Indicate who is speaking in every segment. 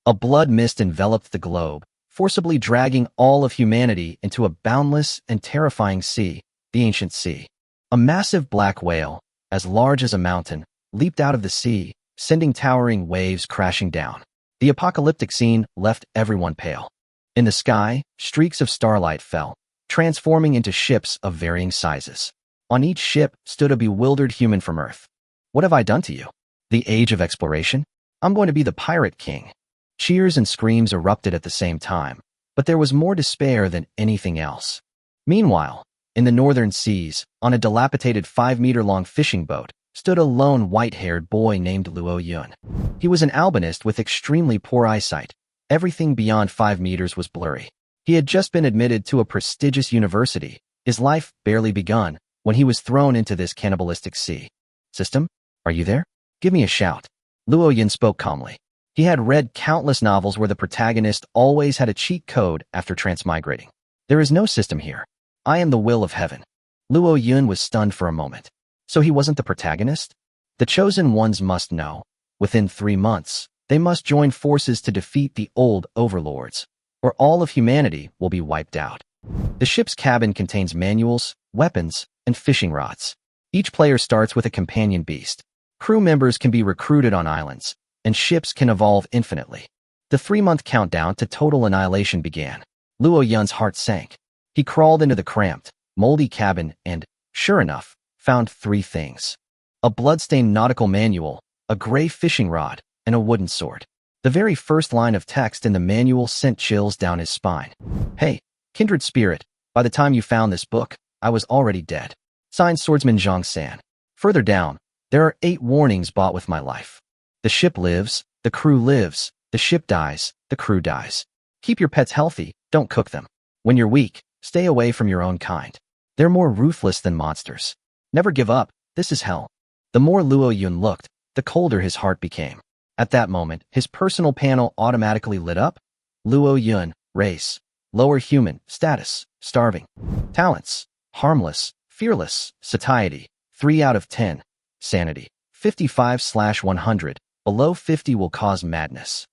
Speaker 1: A blood mist enveloped the globe, forcibly dragging all of humanity into a boundless and terrifying sea, the ancient sea. A massive black whale, as large as a mountain, leaped out of the sea, sending towering waves crashing down. The apocalyptic scene left everyone pale. In the sky, streaks of starlight fell, transforming into ships of varying sizes. On each ship stood a bewildered human from Earth. What have I done to you? The age of exploration? I'm going to be the pirate king. Cheers and screams erupted at the same time, but there was more despair than anything else. Meanwhile, in the northern seas, on a dilapidated 5-meter-long fishing boat, stood a lone white-haired boy named Luo Yun. He was an albanist with extremely poor eyesight. Everything beyond 5 meters was blurry. He had just been admitted to a prestigious university, his life barely begun, when he was thrown into this cannibalistic sea. System, are you there? Give me a shout. Luo Yun spoke calmly. He had read countless novels where the protagonist always had a cheat code after transmigrating. There is no system here. I am the will of heaven. Luo Yun was stunned for a moment. So he wasn't the protagonist? The chosen ones must know. Within 3 months, they must join forces to defeat the old overlords, or all of humanity will be wiped out. The ship's cabin contains manuals, weapons, and fishing rods. Each player starts with a companion beast. Crew members can be recruited on islands, and ships can evolve infinitely. The 3-month countdown to total annihilation began. Luo Yun's heart sank. He crawled into the cramped, moldy cabin and, sure enough, found 3 things. A bloodstained nautical manual, a gray fishing rod, and a wooden sword. The very first line of text in the manual sent chills down his spine. Hey, kindred spirit, by the time you found this book, I was already dead. Signed Swordsman Zhang San. Further down, there are 8 warnings bought with my life. The ship lives, the crew lives, the ship dies, the crew dies. Keep your pets healthy, don't cook them. When you're weak, stay away from your own kind. They're more ruthless than monsters. Never give up, this is hell. The more Luo Yun looked, the colder his heart became. At that moment, his personal panel automatically lit up. Luo Yun, race, lower human, status, starving. Talents, harmless, fearless, satiety, 3 out of 10. Sanity, 55/100, below 50 will cause madness.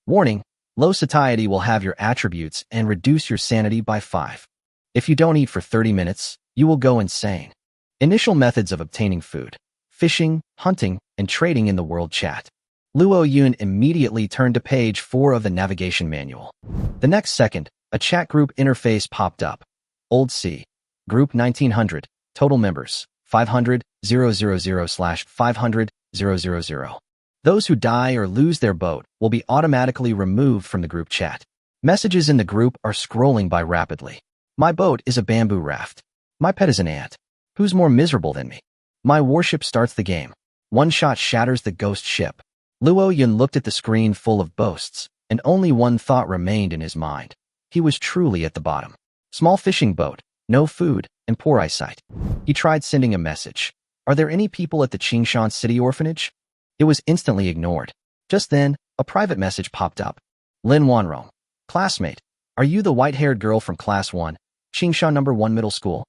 Speaker 1: Warning, low satiety will have your attributes and reduce your sanity by 5. If you don't eat for 30 minutes, you will go insane. Initial methods of obtaining food: fishing, hunting, and trading in the world chat. Luo Yun immediately turned to page 4 of the navigation manual. The next second, a chat group interface popped up. Old Sea. Group 1900. Total members, 500,000/500,000. Those who die or lose their boat will be automatically removed from the group chat. Messages in the group are scrolling by rapidly. My boat is a bamboo raft. My pet is an ant. Who's more miserable than me? My warship starts the game. One shot shatters the ghost ship. Luo Yun looked at the screen full of boasts, and only one thought remained in his mind. He was truly at the bottom. Small fishing boat, no food, and poor eyesight. He tried sending a message. Are there any people at the Qingshan City Orphanage? It was instantly ignored. Just then, a private message popped up. Lin Wanrong. Classmate, are you the white-haired girl from Class 1, Qingshan No. 1 Middle School?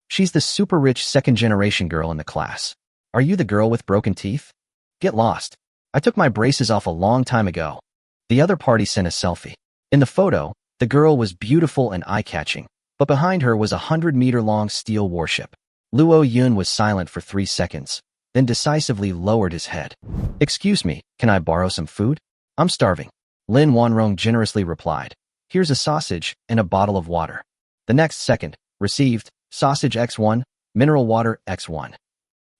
Speaker 1: She's the super-rich second-generation girl in the class. Are you the girl with broken teeth? Get lost. I took my braces off a long time ago. The other party sent a selfie. In the photo, the girl was beautiful and eye-catching, but behind her was a 100-meter-long steel warship. Luo Yun was silent for 3 seconds, then decisively lowered his head. Excuse me, can I borrow some food? I'm starving. Lin Wanrong generously replied. Here's a sausage and a bottle of water. The next second, received, sausage X1, mineral water X1.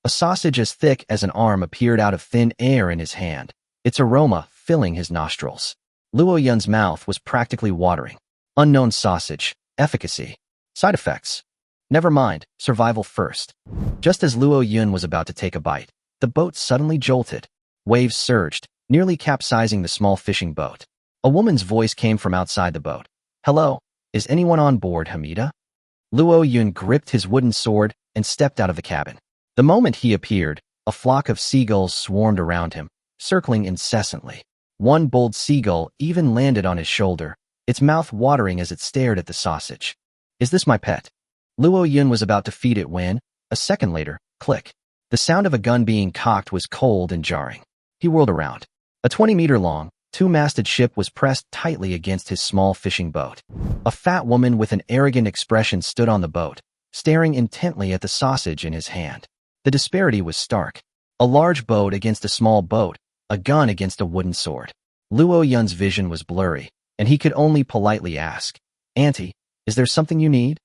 Speaker 1: A sausage as thick as an arm appeared out of thin air in his hand, its aroma filling his nostrils. Luo Yun's mouth was practically watering. Unknown sausage, efficacy. Side effects. Never mind, survival first. Just as Luo Yun was about to take a bite, the boat suddenly jolted. Waves surged, nearly capsizing the small fishing boat. A woman's voice came from outside the boat. Hello, is anyone on board, Hamida? Luo Yun gripped his wooden sword and stepped out of the cabin. The moment he appeared, a flock of seagulls swarmed around him, circling incessantly. One bold seagull even landed on his shoulder, its mouth watering as it stared at the sausage. Is this my pet? Luo Yun was about to feed it when, a second later, click. The sound of a gun being cocked was cold and jarring. He whirled around. A 20-meter-long, two-masted ship was pressed tightly against his small fishing boat. A fat woman with an arrogant expression stood on the boat, staring intently at the sausage in his hand. The disparity was stark. A large boat against a small boat, a gun against a wooden sword. Luo Yun's vision was blurry, and he could only politely ask, "Auntie, is there something you need?"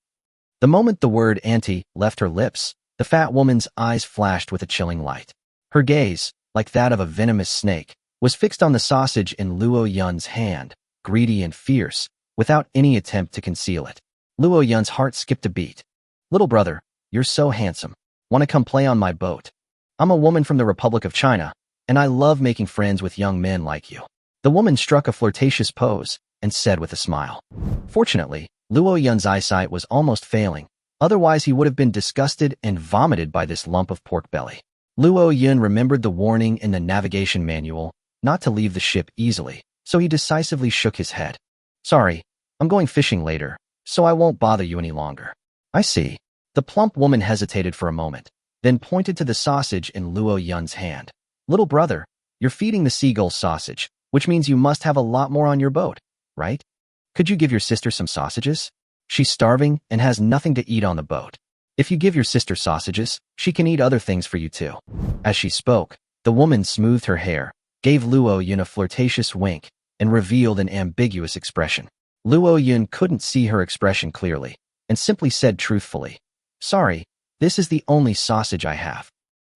Speaker 1: The moment the word auntie left her lips, the fat woman's eyes flashed with a chilling light. Her gaze, like that of a venomous snake, was fixed on the sausage in Luo Yun's hand, greedy and fierce, without any attempt to conceal it. Luo Yun's heart skipped a beat. "Little brother, you're so handsome. Want to come play on my boat? I'm a woman from the Republic of China, and I love making friends with young men like you." The woman struck a flirtatious pose and said with a smile. Fortunately, Luo Yun's eyesight was almost failing, otherwise he would have been disgusted and vomited by this lump of pork belly. Luo Yun remembered the warning in the navigation manual not to leave the ship easily, so he decisively shook his head. "Sorry, I'm going fishing later, so I won't bother you any longer." "I see." The plump woman hesitated for a moment, then pointed to the sausage in Luo Yun's hand. "Little brother, you're feeding the seagull sausage, which means you must have a lot more on your boat, right? Could you give your sister some sausages? She's starving and has nothing to eat on the boat. If you give your sister sausages, she can eat other things for you too." As she spoke, the woman smoothed her hair, gave Luo Yun a flirtatious wink, and revealed an ambiguous expression. Luo Yun couldn't see her expression clearly, and simply said truthfully, "Sorry, this is the only sausage I have."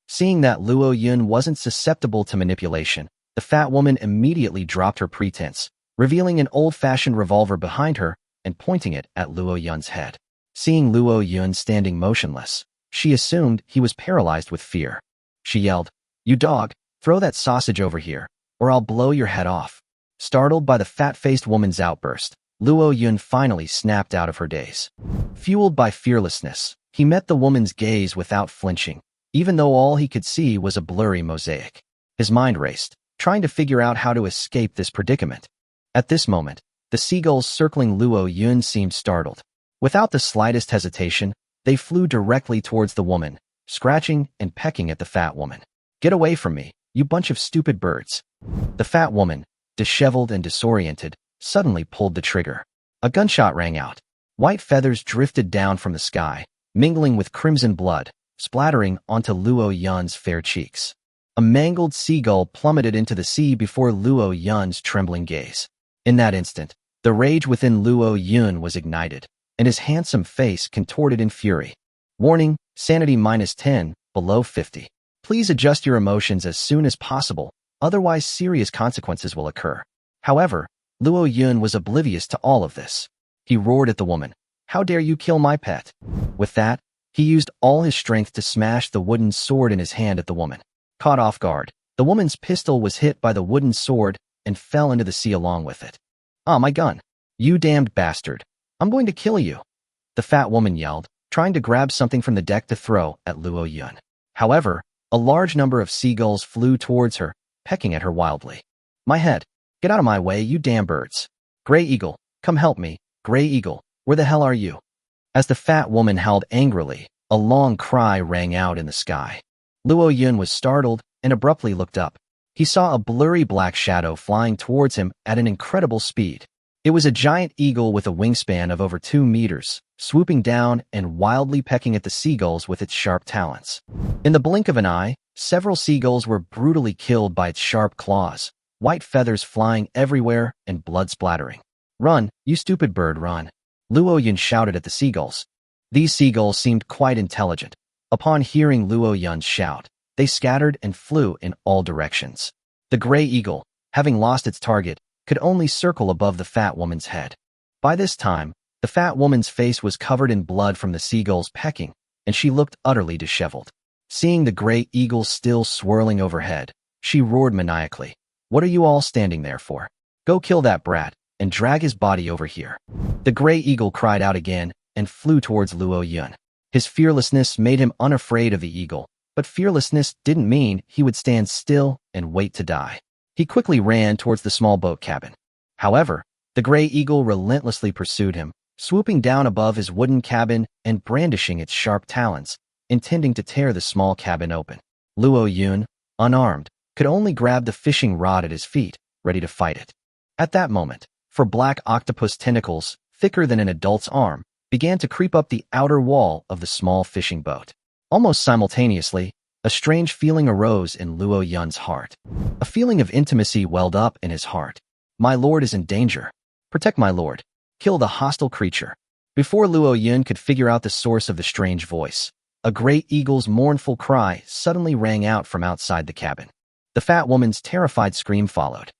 Speaker 1: Seeing that Luo Yun wasn't susceptible to manipulation, the fat woman immediately dropped her pretense, revealing an old-fashioned revolver behind her and pointing it at Luo Yun's head. Seeing Luo Yun standing motionless, she assumed he was paralyzed with fear. She yelled, "You dog, throw that sausage over here, or I'll blow your head off." Startled by the fat-faced woman's outburst, Luo Yun finally snapped out of her daze. Fueled by fearlessness, he met the woman's gaze without flinching, even though all he could see was a blurry mosaic. His mind raced, trying to figure out how to escape this predicament. At this moment, the seagulls circling Luo Yun seemed startled. Without the slightest hesitation, they flew directly towards the woman, scratching and pecking at the fat woman. "Get away from me, you bunch of stupid birds." The fat woman, disheveled and disoriented, suddenly pulled the trigger. A gunshot rang out. White feathers drifted down from the sky, mingling with crimson blood, splattering onto Luo Yun's fair cheeks. A mangled seagull plummeted into the sea before Luo Yun's trembling gaze. In that instant, the rage within Luo Yun was ignited, and his handsome face contorted in fury. Warning, sanity -10, below 50. Please adjust your emotions as soon as possible, otherwise serious consequences will occur. However, Luo Yun was oblivious to all of this. He roared at the woman, "How dare you kill my pet?" With that, he used all his strength to smash the wooden sword in his hand at the woman. Caught off guard, the woman's pistol was hit by the wooden sword and fell into the sea along with it. "Ah, my gun! You damned bastard! I'm going to kill you!" the fat woman yelled, trying to grab something from the deck to throw at Luo Yun. However, a large number of seagulls flew towards her, pecking at her wildly. "My head! Get out of my way, you damn birds! Gray Eagle, come help me! Gray Eagle, where the hell are you?" As the fat woman howled angrily, a long cry rang out in the sky. Luo Yun was startled and abruptly looked up. He saw a blurry black shadow flying towards him at an incredible speed. It was a giant eagle with a wingspan of over 2 meters, swooping down and wildly pecking at the seagulls with its sharp talons. In the blink of an eye, several seagulls were brutally killed by its sharp claws, white feathers flying everywhere and blood splattering. "Run, you stupid bird, run!" Luo Yun shouted at the seagulls. These seagulls seemed quite intelligent. Upon hearing Luo Yun's shout, they scattered and flew in all directions. The gray eagle, having lost its target, could only circle above the fat woman's head. By this time, the fat woman's face was covered in blood from the seagulls pecking, and she looked utterly disheveled. Seeing the gray eagle still swirling overhead, she roared maniacally, "What are you all standing there for? Go kill that brat and drag his body over here." The gray eagle cried out again and flew towards Luo Yun. His fearlessness made him unafraid of the eagle, but fearlessness didn't mean he would stand still and wait to die. He quickly ran towards the small boat cabin. However, the gray eagle relentlessly pursued him, swooping down above his wooden cabin and brandishing its sharp talons, intending to tear the small cabin open. Luo Yun, unarmed, could only grab the fishing rod at his feet, ready to fight it. At that moment, four black octopus tentacles, thicker than an adult's arm, began to creep up the outer wall of the small fishing boat. Almost simultaneously, a strange feeling arose in Luo Yun's heart. A feeling of intimacy welled up in his heart. My lord is in danger. Protect my lord. Kill the hostile creature. Before Luo Yun could figure out the source of the strange voice, a great eagle's mournful cry suddenly rang out from outside the cabin. The fat woman's terrified scream followed.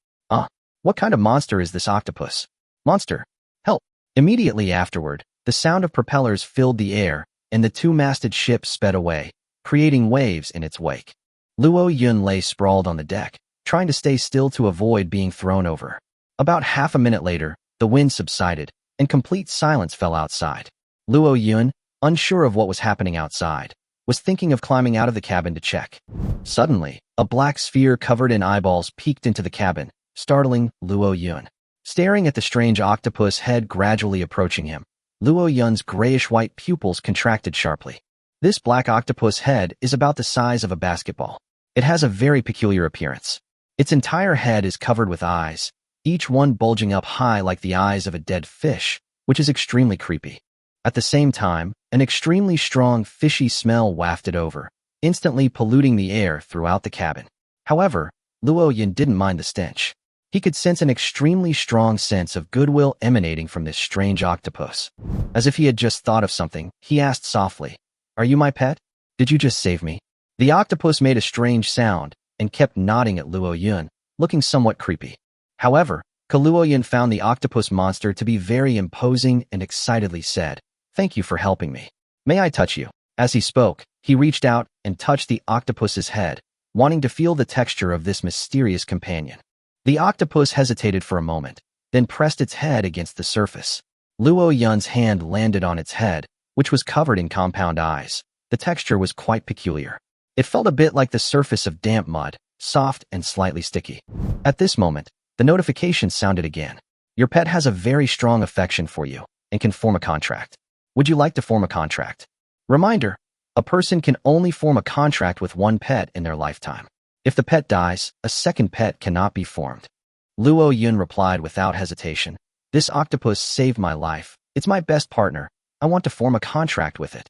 Speaker 1: What kind of monster is this octopus? Monster! Help! Immediately afterward, the sound of propellers filled the air, and the two-masted ship sped away, creating waves in its wake. Luo Yun lay sprawled on the deck, trying to stay still to avoid being thrown over. About half a minute later, the wind subsided, and complete silence fell outside. Luo Yun, unsure of what was happening outside, was thinking of climbing out of the cabin to check. Suddenly, a black sphere covered in eyeballs peeked into the cabin, startling Luo Yun. Staring at the strange octopus head gradually approaching him, Luo Yun's grayish-white pupils contracted sharply. This black octopus head is about the size of a basketball. It has a very peculiar appearance. Its entire head is covered with eyes, each one bulging up high like the eyes of a dead fish, which is extremely creepy. At the same time, an extremely strong fishy smell wafted over, instantly polluting the air throughout the cabin. However, Luo Yun didn't mind the stench. He could sense an extremely strong sense of goodwill emanating from this strange octopus. As if he had just thought of something, he asked softly, "Are you my pet? Did you just save me?" The octopus made a strange sound and kept nodding at Luo Yun, looking somewhat creepy. However, Luo Yun found the octopus monster to be very imposing and excitedly said, "Thank you for helping me. May I touch you?" As he spoke, he reached out and touched the octopus's head, wanting to feel the texture of this mysterious companion. The octopus hesitated for a moment, then pressed its head against the surface. Luo Yun's hand landed on its head, which was covered in compound eyes. The texture was quite peculiar. It felt a bit like the surface of damp mud, soft and slightly sticky. At this moment, the notification sounded again. Your pet has a very strong affection for you and can form a contract. Would you like to form a contract? Reminder: a person can only form a contract with one pet in their lifetime. If the pet dies, a second pet cannot be formed. Luo Yun replied without hesitation, "This octopus saved my life. It's my best partner. I want to form a contract with it."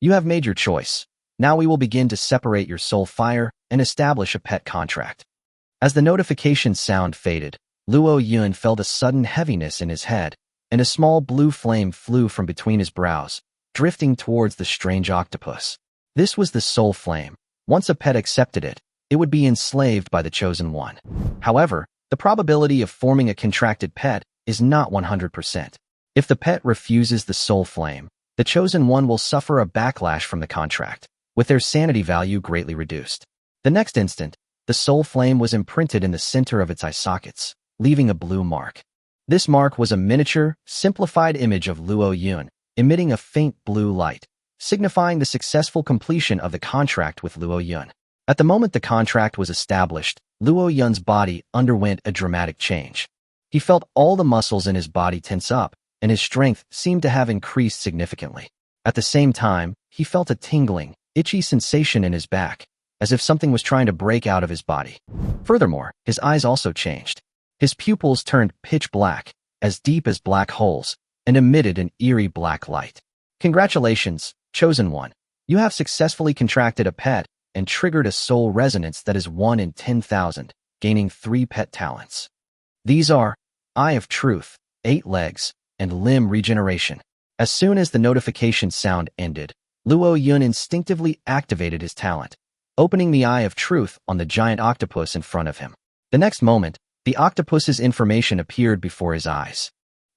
Speaker 1: You have made your choice. Now we will begin to separate your soul fire and establish a pet contract. As the notification sound faded, Luo Yun felt a sudden heaviness in his head, and a small blue flame flew from between his brows, drifting towards the strange octopus. This was the soul flame. Once a pet accepted it, it would be enslaved by the chosen one. However, the probability of forming a contracted pet is not 100%. If the pet refuses the soul flame, the chosen one will suffer a backlash from the contract, with their sanity value greatly reduced. The next instant, the soul flame was imprinted in the center of its eye sockets, leaving a blue mark. This mark was a miniature, simplified image of Luo Yun, emitting a faint blue light, signifying the successful completion of the contract with Luo Yun. At the moment the contract was established, Luo Yun's body underwent a dramatic change. He felt all the muscles in his body tense up, and his strength seemed to have increased significantly. At the same time, he felt a tingling, itchy sensation in his back, as if something was trying to break out of his body. Furthermore, his eyes also changed. His pupils turned pitch black, as deep as black holes, and emitted an eerie black light. Congratulations, Chosen One. You have successfully contracted a pet and triggered a soul resonance that is 1 in 10,000, gaining 3 pet talents. These are Eye of Truth, 8 legs, and limb regeneration. As soon as the notification sound ended, Luo Yun instinctively activated his talent, opening the Eye of Truth on the giant octopus in front of him. The next moment, the octopus's information appeared before his eyes.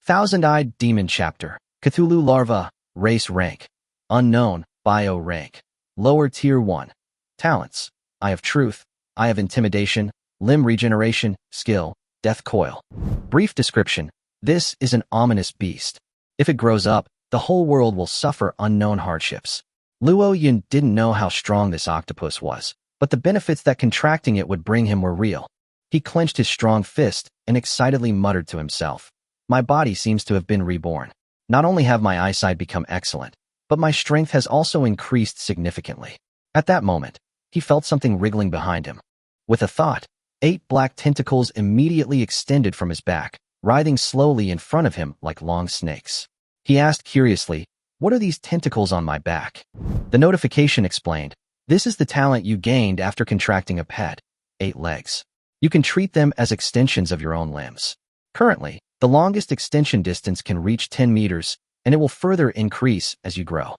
Speaker 1: Thousand-Eyed Demon Chapter, Cthulhu Larva, Race Rank, Unknown, Bio Rank, Lower Tier 1. Talents: Eye of Truth, Eye of Intimidation, Limb Regeneration, Skill, Death Coil. Brief description: this is an ominous beast. If it grows up, the whole world will suffer unknown hardships. Luo Yun didn't know how strong this octopus was, but the benefits that contracting it would bring him were real. He clenched his strong fist and excitedly muttered to himself, "My body seems to have been reborn. Not only have my eyesight become excellent, but my strength has also increased significantly." At that moment, he felt something wriggling behind him. With a thought, 8 black tentacles immediately extended from his back, writhing slowly in front of him like long snakes. He asked curiously, "What are these tentacles on my back?" The notification explained, "This is the talent you gained after contracting a pet, 8 legs. You can treat them as extensions of your own limbs. Currently, the longest extension distance can reach 10 meters, and it will further increase as you grow."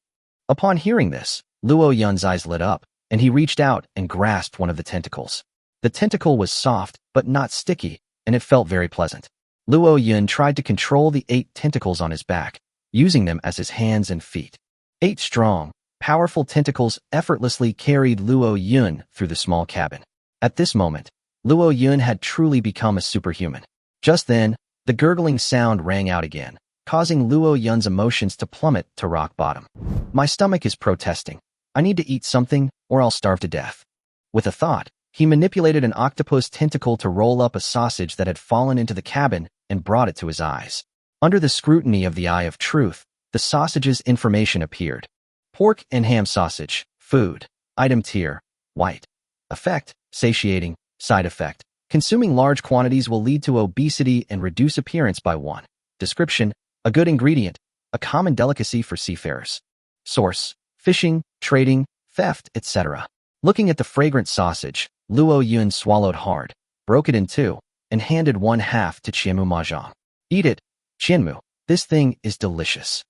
Speaker 1: Upon hearing this, Luo Yun's eyes lit up, and he reached out and grasped one of the tentacles. The tentacle was soft, but not sticky, and it felt very pleasant. Luo Yun tried to control the 8 tentacles on his back, using them as his hands and feet. 8 strong, powerful tentacles effortlessly carried Luo Yun through the small cabin. At this moment, Luo Yun had truly become a superhuman. Just then, the gurgling sound rang out again, causing Luo Yun's emotions to plummet to rock bottom. "My stomach is protesting. I need to eat something, or I'll starve to death." With a thought, he manipulated an octopus tentacle to roll up a sausage that had fallen into the cabin and brought it to his eyes. Under the scrutiny of the Eye of Truth, the sausage's information appeared. Pork and ham sausage, food, item tier, white. Effect, satiating, side effect. Consuming large quantities will lead to obesity and reduce appearance by 1. Description, a good ingredient, a common delicacy for seafarers. Source, fishing, trading, theft, etc. Looking at the fragrant sausage, Luo Yun swallowed hard, broke it in 2, and handed 1/2 to Qianmu Mahjong. "Eat it, Qianmu. This thing is delicious."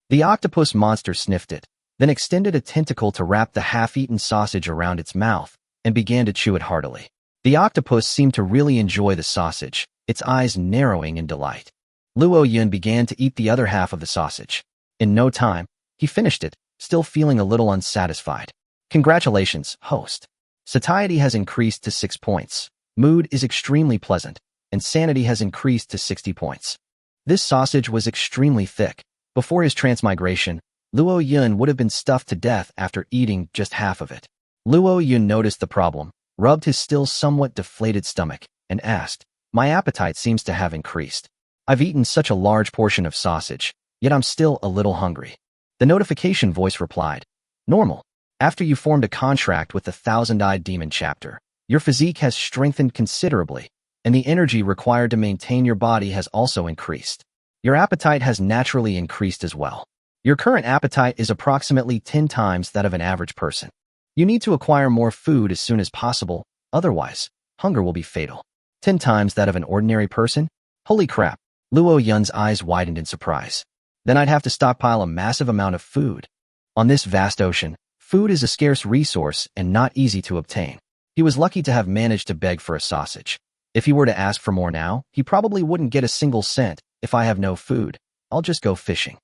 Speaker 1: The octopus monster sniffed it, then extended a tentacle to wrap the half-eaten sausage around its mouth and began to chew it heartily. The octopus seemed to really enjoy the sausage, its eyes narrowing in delight. Luo Yun began to eat the other half of the sausage. In no time, he finished it, still feeling a little unsatisfied. "Congratulations, host. Satiety has increased to 6 points. Mood is extremely pleasant, and sanity has increased to 60 points." This sausage was extremely thick. Before his transmigration, Luo Yun would have been stuffed to death after eating just half of it. Luo Yun noticed the problem, rubbed his still somewhat deflated stomach, and asked, "My appetite seems to have increased. I've eaten such a large portion of sausage, yet I'm still a little hungry." The notification voice replied, "Normal. After you formed a contract with the Thousand-Eyed Demon chapter, your physique has strengthened considerably, and the energy required to maintain your body has also increased. Your appetite has naturally increased as well. Your current appetite is approximately 10 times that of an average person. You need to acquire more food as soon as possible, otherwise, hunger will be fatal." 10 times that of an ordinary person? Holy crap. Luo Yun's eyes widened in surprise. Then I'd have to stockpile a massive amount of food. On this vast ocean, food is a scarce resource and not easy to obtain. He was lucky to have managed to beg for a sausage. If he were to ask for more now, he probably wouldn't get a single cent. "If I have no food, I'll just go fishing.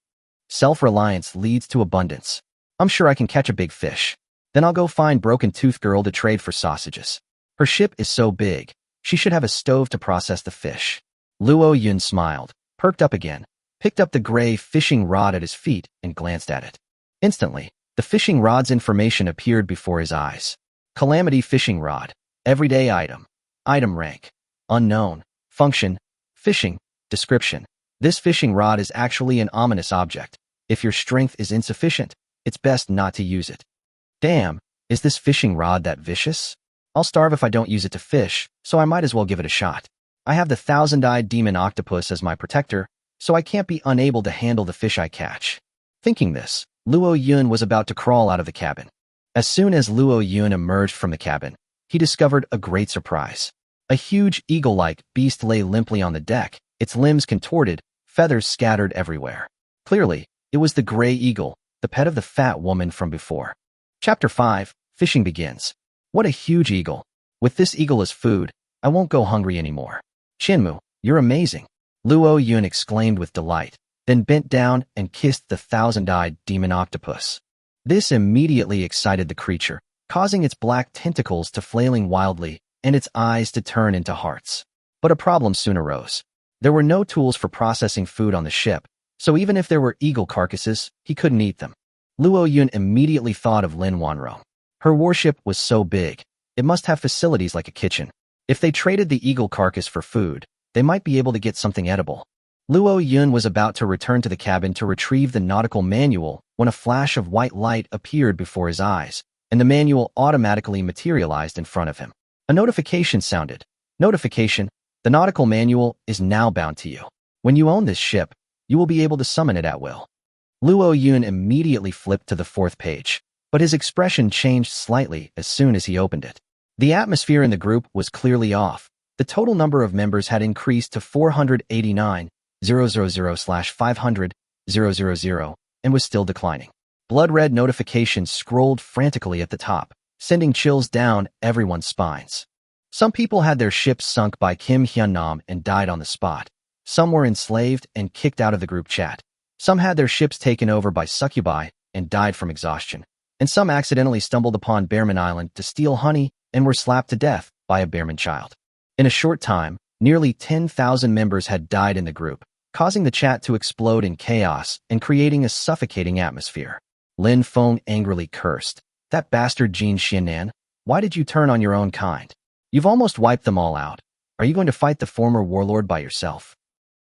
Speaker 1: Self-reliance leads to abundance. I'm sure I can catch a big fish. Then I'll go find Broken Tooth Girl to trade for sausages. Her ship is so big, she should have a stove to process the fish." Luo Yun smiled, perked up again, picked up the gray fishing rod at his feet, and glanced at it. Instantly, the fishing rod's information appeared before his eyes. Calamity fishing rod. Everyday item. Item rank. Unknown. Function. Fishing. Description. This fishing rod is actually an ominous object. If your strength is insufficient, it's best not to use it. Damn, is this fishing rod that vicious? I'll starve if I don't use it to fish, so I might as well give it a shot. I have the Thousand-Eyed Demon Octopus as my protector, so I can't be unable to handle the fish I catch. Thinking this, Luo Yun was about to crawl out of the cabin. As soon as Luo Yun emerged from the cabin, he discovered a great surprise. A huge eagle-like beast lay limply on the deck, its limbs contorted, feathers scattered everywhere. Clearly, it was the gray eagle, the pet of the fat woman from before. Chapter 5, Fishing begins. What a huge eagle. With this eagle as food, I won't go hungry anymore. "Qianmu, you're amazing," Luo Yun exclaimed with delight, then bent down and kissed the thousand-eyed demon octopus. This immediately excited the creature, causing its black tentacles to flailing wildly and its eyes to turn into hearts. But a problem soon arose. There were no tools for processing food on the ship, so even if there were eagle carcasses, he couldn't eat them. Luo Yun immediately thought of Lin Wanro. Her warship was so big, it must have facilities like a kitchen. If they traded the eagle carcass for food, they might be able to get something edible. Luo Yun was about to return to the cabin to retrieve the nautical manual when a flash of white light appeared before his eyes, and the manual automatically materialized in front of him. A notification sounded. Notification: the nautical manual is now bound to you. When you own this ship, you will be able to summon it at will. Luo Yun immediately flipped to the 4th page, but his expression changed slightly as soon as he opened it. The atmosphere in the group was clearly off. The total number of members had increased to 489,000/500,000 and was still declining. Blood-red notifications scrolled frantically at the top, sending chills down everyone's spines. Some people had their ships sunk by Kim Hyun-nam and died on the spot. Some were enslaved and kicked out of the group chat. Some had their ships taken over by succubi and died from exhaustion. And some accidentally stumbled upon Bearman Island to steal honey and were slapped to death by a Bearman child. In a short time, nearly 10,000 members had died in the group, causing the chat to explode in chaos and creating a suffocating atmosphere. Lin Feng angrily cursed. That bastard Jin Xianan, why did you turn on your own kind? You've almost wiped them all out. Are you going to fight the former warlord by yourself?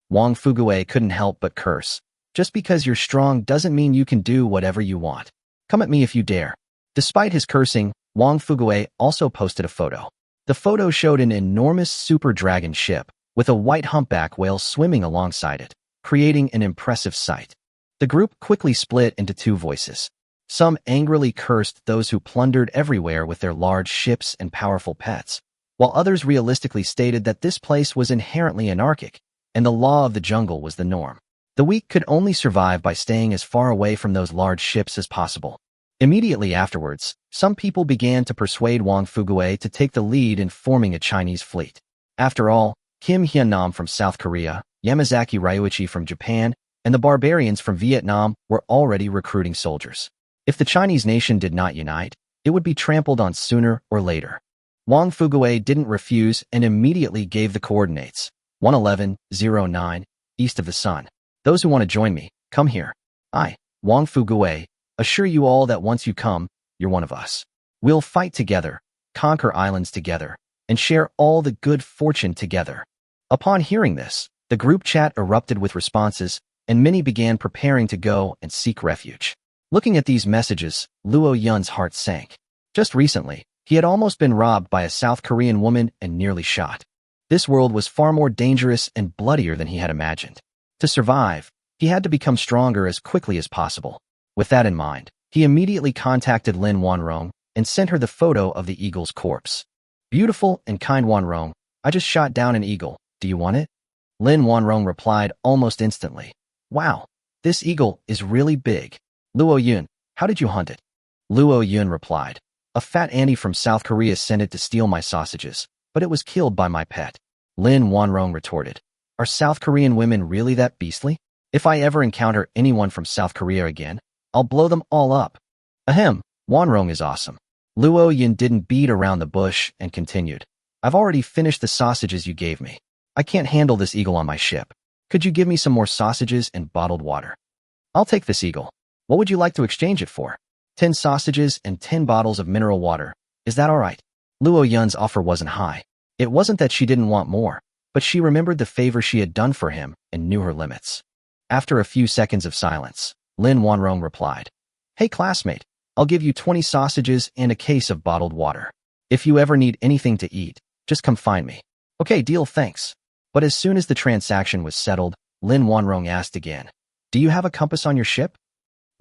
Speaker 1: Wang Fuguei couldn't help but curse. Just because you're strong doesn't mean you can do whatever you want. Come at me if you dare. Despite his cursing, Wang Fuguei also posted a photo. The photo showed an enormous super dragon ship with a white humpback whale swimming alongside it, creating an impressive sight. The group quickly split into 2 voices. Some angrily cursed those who plundered everywhere with their large ships and powerful pets, while others realistically stated that this place was inherently anarchic, and the law of the jungle was the norm. The weak could only survive by staying as far away from those large ships as possible. Immediately afterwards, some people began to persuade Wang Fuguei to take the lead in forming a Chinese fleet. After all, Kim Hyun-nam from South Korea, Yamazaki Ryuichi from Japan, and the barbarians from Vietnam were already recruiting soldiers. If the Chinese nation did not unite, it would be trampled on sooner or later. Wang Fuguei didn't refuse and immediately gave the coordinates. 11109, east of the sun. Those who want to join me, come here. I, Wang Fuguei, assure you all that once you come, you're one of us. We'll fight together, conquer islands together, and share all the good fortune together. Upon hearing this, the group chat erupted with responses, and many began preparing to go and seek refuge. Looking at these messages, Luo Yun's heart sank. Just recently, he had almost been robbed by a South Korean woman and nearly shot. This world was far more dangerous and bloodier than he had imagined. To survive, he had to become stronger as quickly as possible. With that in mind, he immediately contacted Lin Wanrong and sent her the photo of the eagle's corpse. Beautiful and kind Wanrong, I just shot down an eagle. Do you want it? Lin Wanrong replied almost instantly. Wow, this eagle is really big. Luo Yun, how did you hunt it? Luo Yun replied. A fat Annie from South Korea sent it to steal my sausages, but it was killed by my pet. Lin Wanrong retorted. Are South Korean women really that beastly? If I ever encounter anyone from South Korea again, I'll blow them all up. Ahem, Wanrong is awesome. Luo Yun didn't beat around the bush and continued. I've already finished the sausages you gave me. I can't handle this eagle on my ship. Could you give me some more sausages and bottled water? I'll take this eagle. What would you like to exchange it for? 10 sausages and 10 bottles of mineral water. Is that all right? Luo Yun's offer wasn't high. It wasn't that she didn't want more, but she remembered the favor she had done for him and knew her limits. After a few seconds of silence, Lin Wanrong replied, Hey classmate, I'll give you 20 sausages and a case of bottled water. If you ever need anything to eat, just come find me. Okay, deal, thanks. But as soon as the transaction was settled, Lin Wanrong asked again, Do you have a compass on your ship?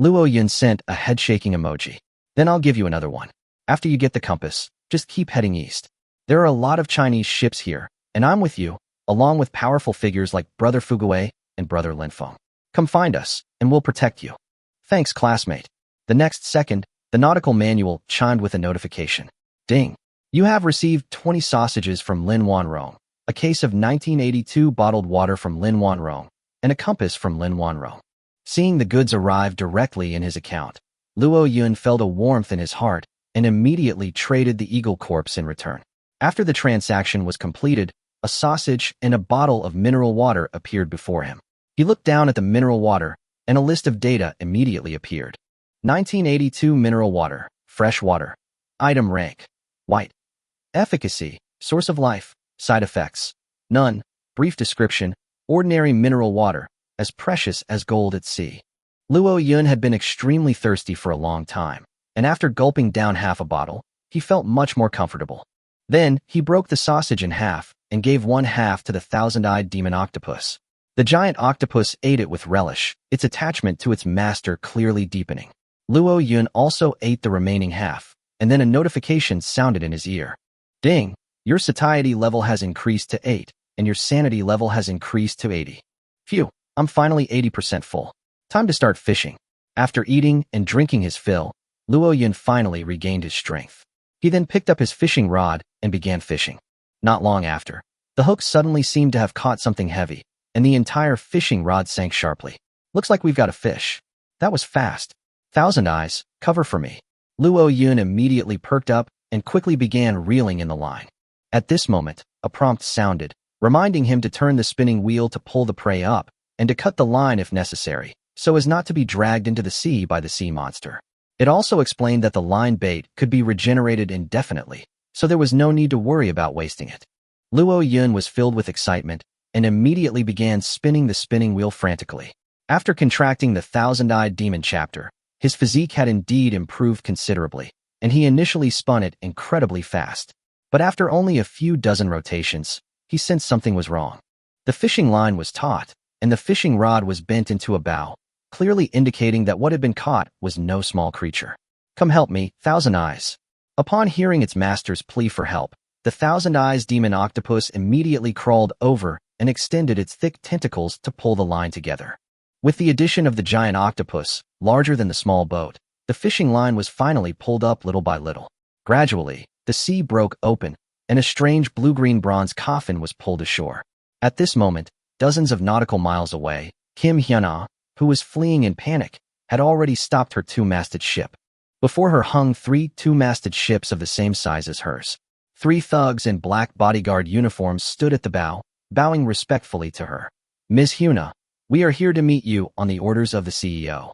Speaker 1: Luo Yun sent a head-shaking emoji. Then I'll give you another one. After you get the compass, just keep heading east. There are a lot of Chinese ships here, and I'm with you, along with powerful figures like Brother Fuguei and Brother Linfeng. Come find us, and we'll protect you. Thanks, classmate. The next second, the nautical manual chimed with a notification. Ding. You have received 20 sausages from Lin Wanrong, a case of 1982 bottled water from Lin Wanrong, and a compass from Lin Wanrong. Seeing the goods arrive directly in his account, Luo Yun felt a warmth in his heart and immediately traded the eagle corpse in return. After the transaction was completed, a sausage and a bottle of mineral water appeared before him. He looked down at the mineral water, and a list of data immediately appeared. 1982 mineral water, fresh water. Item rank, white. Efficacy, source of life, side effects, none. Brief description, ordinary mineral water, as precious as gold at sea. Luo Yun had been extremely thirsty for a long time, and after gulping down half a bottle, he felt much more comfortable. Then, he broke the sausage in half and gave one half to the thousand-eyed demon octopus. The giant octopus ate it with relish, its attachment to its master clearly deepening. Luo Yun also ate the remaining half, and then a notification sounded in his ear. Ding! Your satiety level has increased to 8, and your sanity level has increased to 80. Phew, I'm finally 80% full. Time to start fishing. After eating and drinking his fill, Luo Yun finally regained his strength. He then picked up his fishing rod and began fishing. Not long after, the hook suddenly seemed to have caught something heavy, and the entire fishing rod sank sharply. Looks like we've got a fish. That was fast. Thousand Eyes, cover for me. Luo Yun immediately perked up and quickly began reeling in the line. At this moment, a prompt sounded, reminding him to turn the spinning wheel to pull the prey up and to cut the line if necessary, so as not to be dragged into the sea by the sea monster. It also explained that the line bait could be regenerated indefinitely, so there was no need to worry about wasting it. Luo Yun was filled with excitement and immediately began spinning the spinning wheel frantically. After contracting the thousand-eyed demon chapter, his physique had indeed improved considerably, and he initially spun it incredibly fast. But after only a few dozen rotations, he sensed something was wrong. The fishing line was taut, and the fishing rod was bent into a bow, clearly indicating that what had been caught was no small creature. Come help me, Thousand Eyes. Upon hearing its master's plea for help, the Thousand Eyes demon octopus immediately crawled over and extended its thick tentacles to pull the line together. With the addition of the giant octopus, larger than the small boat, the fishing line was finally pulled up little by little. Gradually, the sea broke open, and a strange blue-green bronze coffin was pulled ashore. At this moment, dozens of nautical miles away, Kim Hyuna, who was fleeing in panic, had already stopped her two-masted ship. Before her hung 3 two-masted ships of the same size as hers. 3 thugs in black bodyguard uniforms stood at the bow, bowing respectfully to her. Ms. Hyuna, we are here to meet you on the orders of the CEO.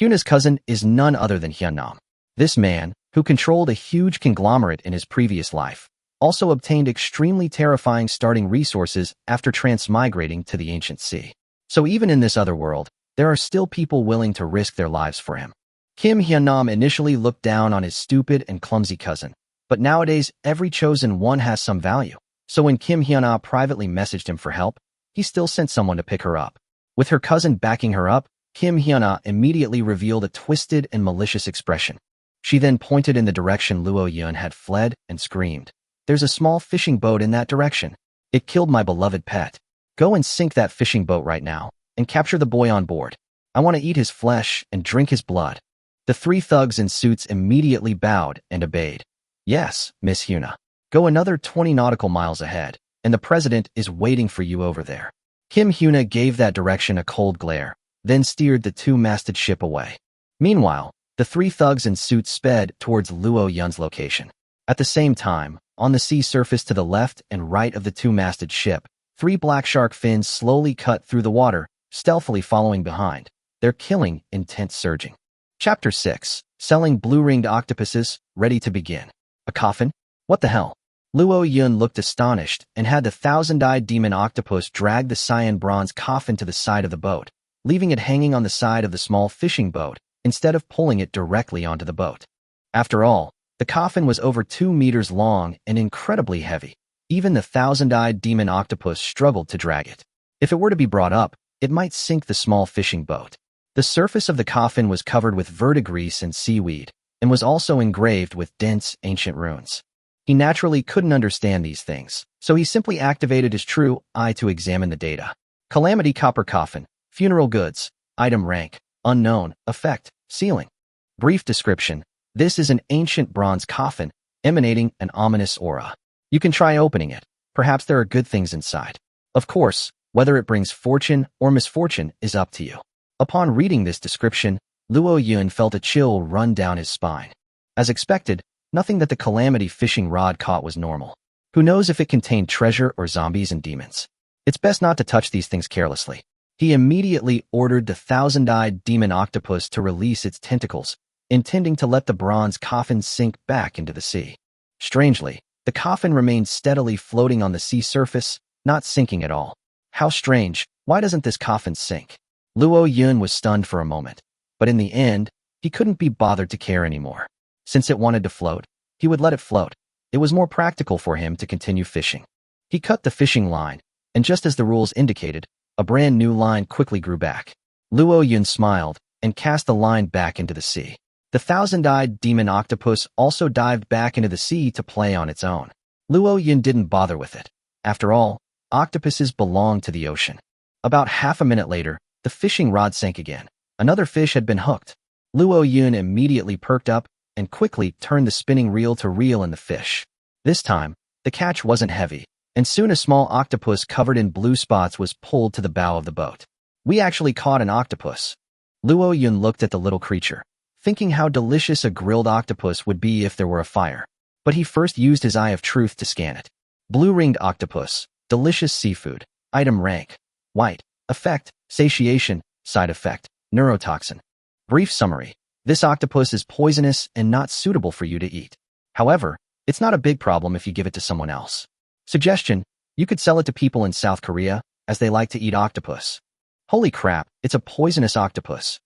Speaker 1: Hyuna's cousin is none other than Hyunnam. This man, who controlled a huge conglomerate in his previous life, also obtained extremely terrifying starting resources after transmigrating to the ancient sea. So even in this other world, there are still people willing to risk their lives for him. Kim Hyunnam initially looked down on his stupid and clumsy cousin, but nowadays every chosen one has some value. So when Kim Hyuna privately messaged him for help, he still sent someone to pick her up. With her cousin backing her up, Kim Hyuna immediately revealed a twisted and malicious expression. She then pointed in the direction Luo Yun had fled and screamed, "There's a small fishing boat in that direction. It killed my beloved pet. Go and sink that fishing boat right now, and capture the boy on board. I want to eat his flesh and drink his blood." The 3 thugs in suits immediately bowed and obeyed. "Yes, Miss Hyuna. Go another 20 nautical miles ahead, and the president is waiting for you over there." Kim Hyuna gave that direction a cold glare, then steered the two-masted ship away. Meanwhile, the 3 thugs in suits sped towards Luo Yun's location. At the same time, on the sea surface to the left and right of the two-masted ship, 3 black shark fins slowly cut through the water, stealthily following behind, their killing intent surging. Chapter 6. Selling blue-ringed octopuses, ready to begin. A coffin? What the hell? Luo Yun looked astonished and had the thousand-eyed demon octopus drag the cyan bronze coffin to the side of the boat, leaving it hanging on the side of the small fishing boat instead of pulling it directly onto the boat. After all, the coffin was over 2 meters long and incredibly heavy. Even the thousand-eyed demon octopus struggled to drag it. If it were to be brought up, it might sink the small fishing boat. The surface of the coffin was covered with verdigris and seaweed, and was also engraved with dense, ancient runes. He naturally couldn't understand these things, so he simply activated his true eye to examine the data. Calamity copper coffin, funeral goods, item rank, unknown, effect, ceiling. Brief description: this is an ancient bronze coffin, emanating an ominous aura. You can try opening it. Perhaps there are good things inside. Of course, whether it brings fortune or misfortune is up to you. Upon reading this description, Luo Yun felt a chill run down his spine. As expected, nothing that the calamity fishing rod caught was normal. Who knows if it contained treasure or zombies and demons? It's best not to touch these things carelessly. He immediately ordered the thousand-eyed demon octopus to release its tentacles, intending to let the bronze coffin sink back into the sea. Strangely, the coffin remained steadily floating on the sea surface, not sinking at all. How strange, why doesn't this coffin sink? Luo Yun was stunned for a moment, but in the end, he couldn't be bothered to care anymore. Since it wanted to float, he would let it float. it was more practical for him to continue fishing. He cut the fishing line, and just as the rules indicated, a brand new line quickly grew back. Luo Yun smiled and cast the line back into the sea. The thousand-eyed demon octopus also dived back into the sea to play on its own. Luo Yun didn't bother with it. After all, octopuses belong to the ocean. About half a minute later, the fishing rod sank again. Another fish had been hooked. Luo Yun immediately perked up and quickly turned the spinning reel to reel in the fish. This time, the catch wasn't heavy, and soon a small octopus covered in blue spots was pulled to the bow of the boat. We actually caught an octopus. Luo Yun looked at the little creature, thinking how delicious a grilled octopus would be if there were a fire. But he first used his eye of truth to scan it. Blue-ringed octopus, delicious seafood, item rank, white, effect, satiation, side effect, neurotoxin. Brief summary. This octopus is poisonous and not suitable for you to eat. However, it's not a big problem if you give it to someone else. Suggestion, you could sell it to people in South Korea, as they like to eat octopus. Holy crap, it's a poisonous octopus.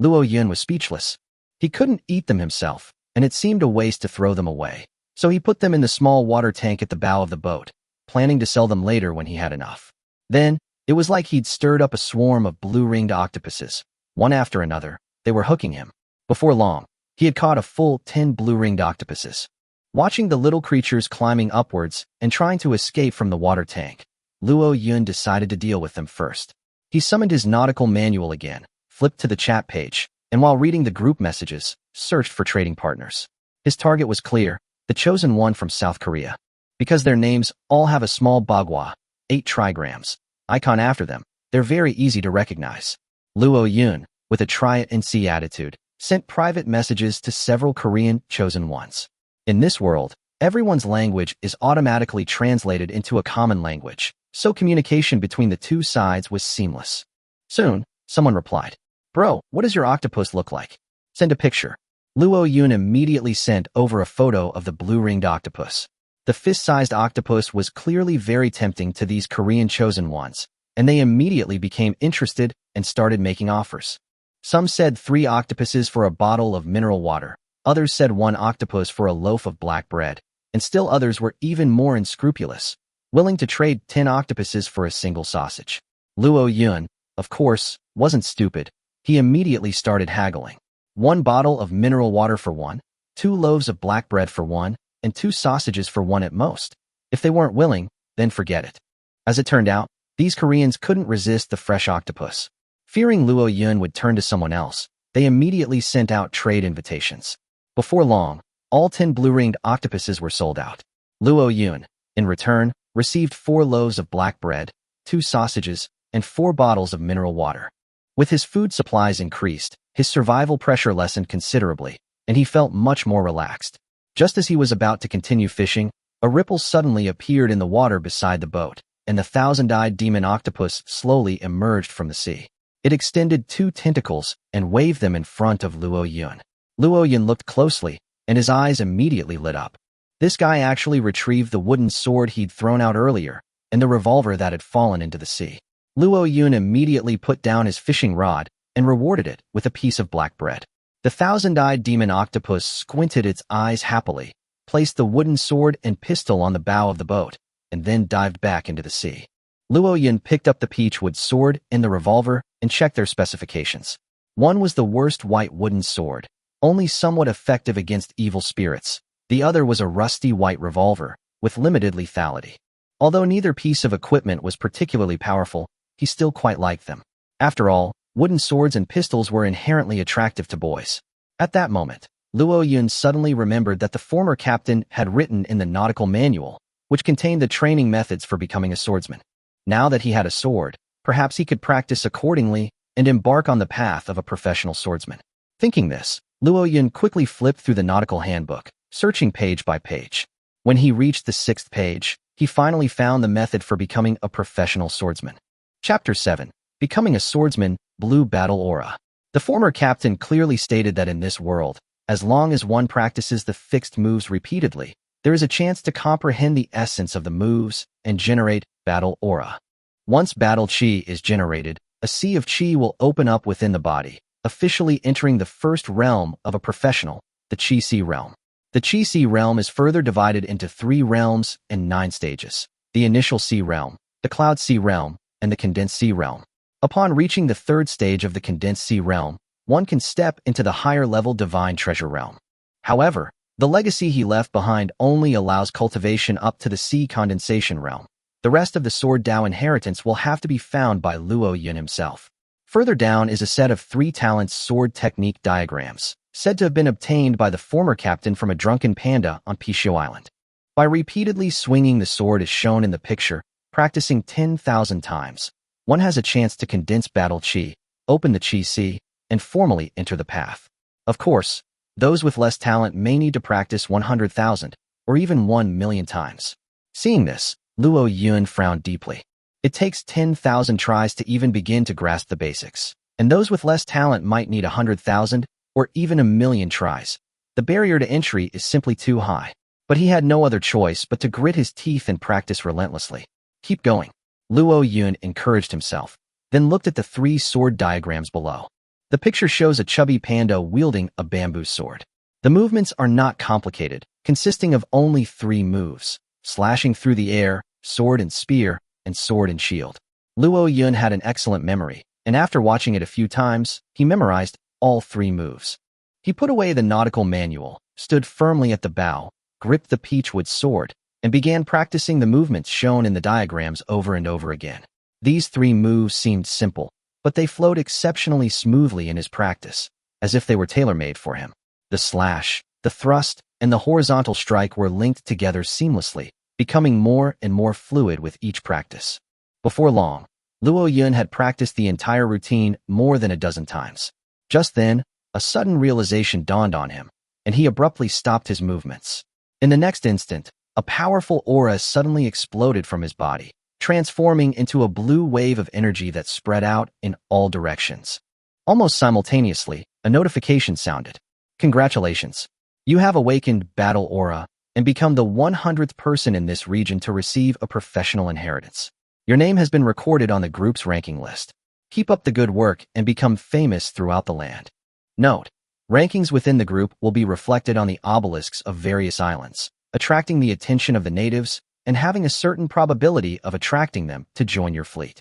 Speaker 1: Luo Yun was speechless. He couldn't eat them himself, and it seemed a waste to throw them away. So he put them in the small water tank at the bow of the boat, planning to sell them later when he had enough. Then, it was like he'd stirred up a swarm of blue-ringed octopuses. One after another, they were hooking him. Before long, he had caught a full 10 blue-ringed octopuses. Watching the little creatures climbing upwards and trying to escape from the water tank, Luo Yun decided to deal with them first. He summoned his nautical manual again, flipped to the chat page, and while reading the group messages, searched for trading partners. His target was clear, the chosen one from South Korea. Because their names all have a small bagua, 8 trigrams, icon after them, they're very easy to recognize. Luo Yun, with a try-it-and-see attitude, sent private messages to several Korean chosen ones. In this world, everyone's language is automatically translated into a common language, so communication between the two sides was seamless. Soon, someone replied, "Bro, what does your octopus look like? Send a picture." Luo Yun immediately sent over a photo of the blue-ringed octopus. The fist-sized octopus was clearly very tempting to these Korean chosen ones, and they immediately became interested and started making offers. Some said 3 octopuses for a bottle of mineral water, others said 1 octopus for a loaf of black bread, and still others were even more unscrupulous, willing to trade 10 octopuses for a single sausage. Luo Yun, of course, wasn't stupid. He immediately started haggling. 1 bottle of mineral water for 1, 2 loaves of black bread for 1, and 2 sausages for 1 at most. If they weren't willing, then forget it. As it turned out, these Koreans couldn't resist the fresh octopus. Fearing Luo Yun would turn to someone else, they immediately sent out trade invitations. Before long, all 10 blue-ringed octopuses were sold out. Luo Yun, in return, received 4 loaves of black bread, 2 sausages, and 4 bottles of mineral water. With his food supplies increased, his survival pressure lessened considerably, and he felt much more relaxed. Just as he was about to continue fishing, a ripple suddenly appeared in the water beside the boat, and the thousand-eyed demon octopus slowly emerged from the sea. It extended 2 tentacles and waved them in front of Luo Yun. Luo Yun looked closely, and his eyes immediately lit up. This guy actually retrieved the wooden sword he'd thrown out earlier, and the revolver that had fallen into the sea. Luo Yun immediately put down his fishing rod and rewarded it with a piece of black bread. The thousand-eyed demon octopus squinted its eyes happily, placed the wooden sword and pistol on the bow of the boat, and then dived back into the sea. Luo Yun picked up the peachwood sword and the revolver and checked their specifications. One was the worst white wooden sword, only somewhat effective against evil spirits. The other was a rusty white revolver, with limited lethality. Although neither piece of equipment was particularly powerful, he still quite liked them. After all, wooden swords and pistols were inherently attractive to boys. At that moment, Luo Yun suddenly remembered that the former captain had written in the nautical manual, which contained the training methods for becoming a swordsman. Now that he had a sword, perhaps he could practice accordingly and embark on the path of a professional swordsman. Thinking this, Luo Yun quickly flipped through the nautical handbook, searching page by page. When he reached the 6th page, he finally found the method for becoming a professional swordsman. Chapter 7. Becoming a Swordsman, Blue Battle Aura. The former captain clearly stated that in this world, as long as one practices the fixed moves repeatedly, there is a chance to comprehend the essence of the moves and generate battle aura. Once battle chi is generated, a sea of chi will open up within the body, officially entering the first realm of a professional, the chi sea realm. The Qi Sea realm is further divided into 3 realms and 9 stages: the initial Sea realm, the Cloud Sea realm, and the Condensed Sea realm. Upon reaching the 3rd stage of the Condensed Sea realm, one can step into the higher-level Divine Treasure realm. However, the legacy he left behind only allows cultivation up to the Sea Condensation realm. The rest of the Sword Dao inheritance will have to be found by Luo Yun himself. Further down is a set of 3 talents sword technique diagrams, said to have been obtained by the former captain from a drunken panda on Pishio Island. By repeatedly swinging the sword as shown in the picture, practicing 10,000 times, one has a chance to condense battle chi, open the Qi Sea, and formally enter the path. Of course, those with less talent may need to practice 100,000 or even 1,000,000 times. Seeing this, Luo Yun frowned deeply. It takes 10,000 tries to even begin to grasp the basics, and those with less talent might need 100,000 or even 1,000,000 tries. The barrier to entry is simply too high. But he had no other choice but to grit his teeth and practice relentlessly. Keep going, Luo Yun encouraged himself, then looked at the 3 sword diagrams below. The picture shows a chubby panda wielding a bamboo sword. The movements are not complicated, consisting of only 3 moves: slashing through the air, sword and spear, and sword and shield. Luo Yun had an excellent memory, and after watching it a few times, he memorized all 3 moves. He put away the nautical manual, stood firmly at the bow, gripped the peachwood sword, and began practicing the movements shown in the diagrams over and over again. These 3 moves seemed simple, but they flowed exceptionally smoothly in his practice, as if they were tailor-made for him. The slash, the thrust, and the horizontal strike were linked together seamlessly, becoming more and more fluid with each practice. Before long, Luo Yun had practiced the entire routine more than a dozen times. Just then, a sudden realization dawned on him, and he abruptly stopped his movements. In the next instant, a powerful aura suddenly exploded from his body, transforming into a blue wave of energy that spread out in all directions. Almost simultaneously, a notification sounded. Congratulations! You have awakened Battle Aura and become the 100th person in this region to receive a professional inheritance. Your name has been recorded on the group's ranking list. Keep up the good work and become famous throughout the land. Note: rankings within the group will be reflected on the obelisks of various islands, attracting the attention of the natives and having a certain probability of attracting them to join your fleet.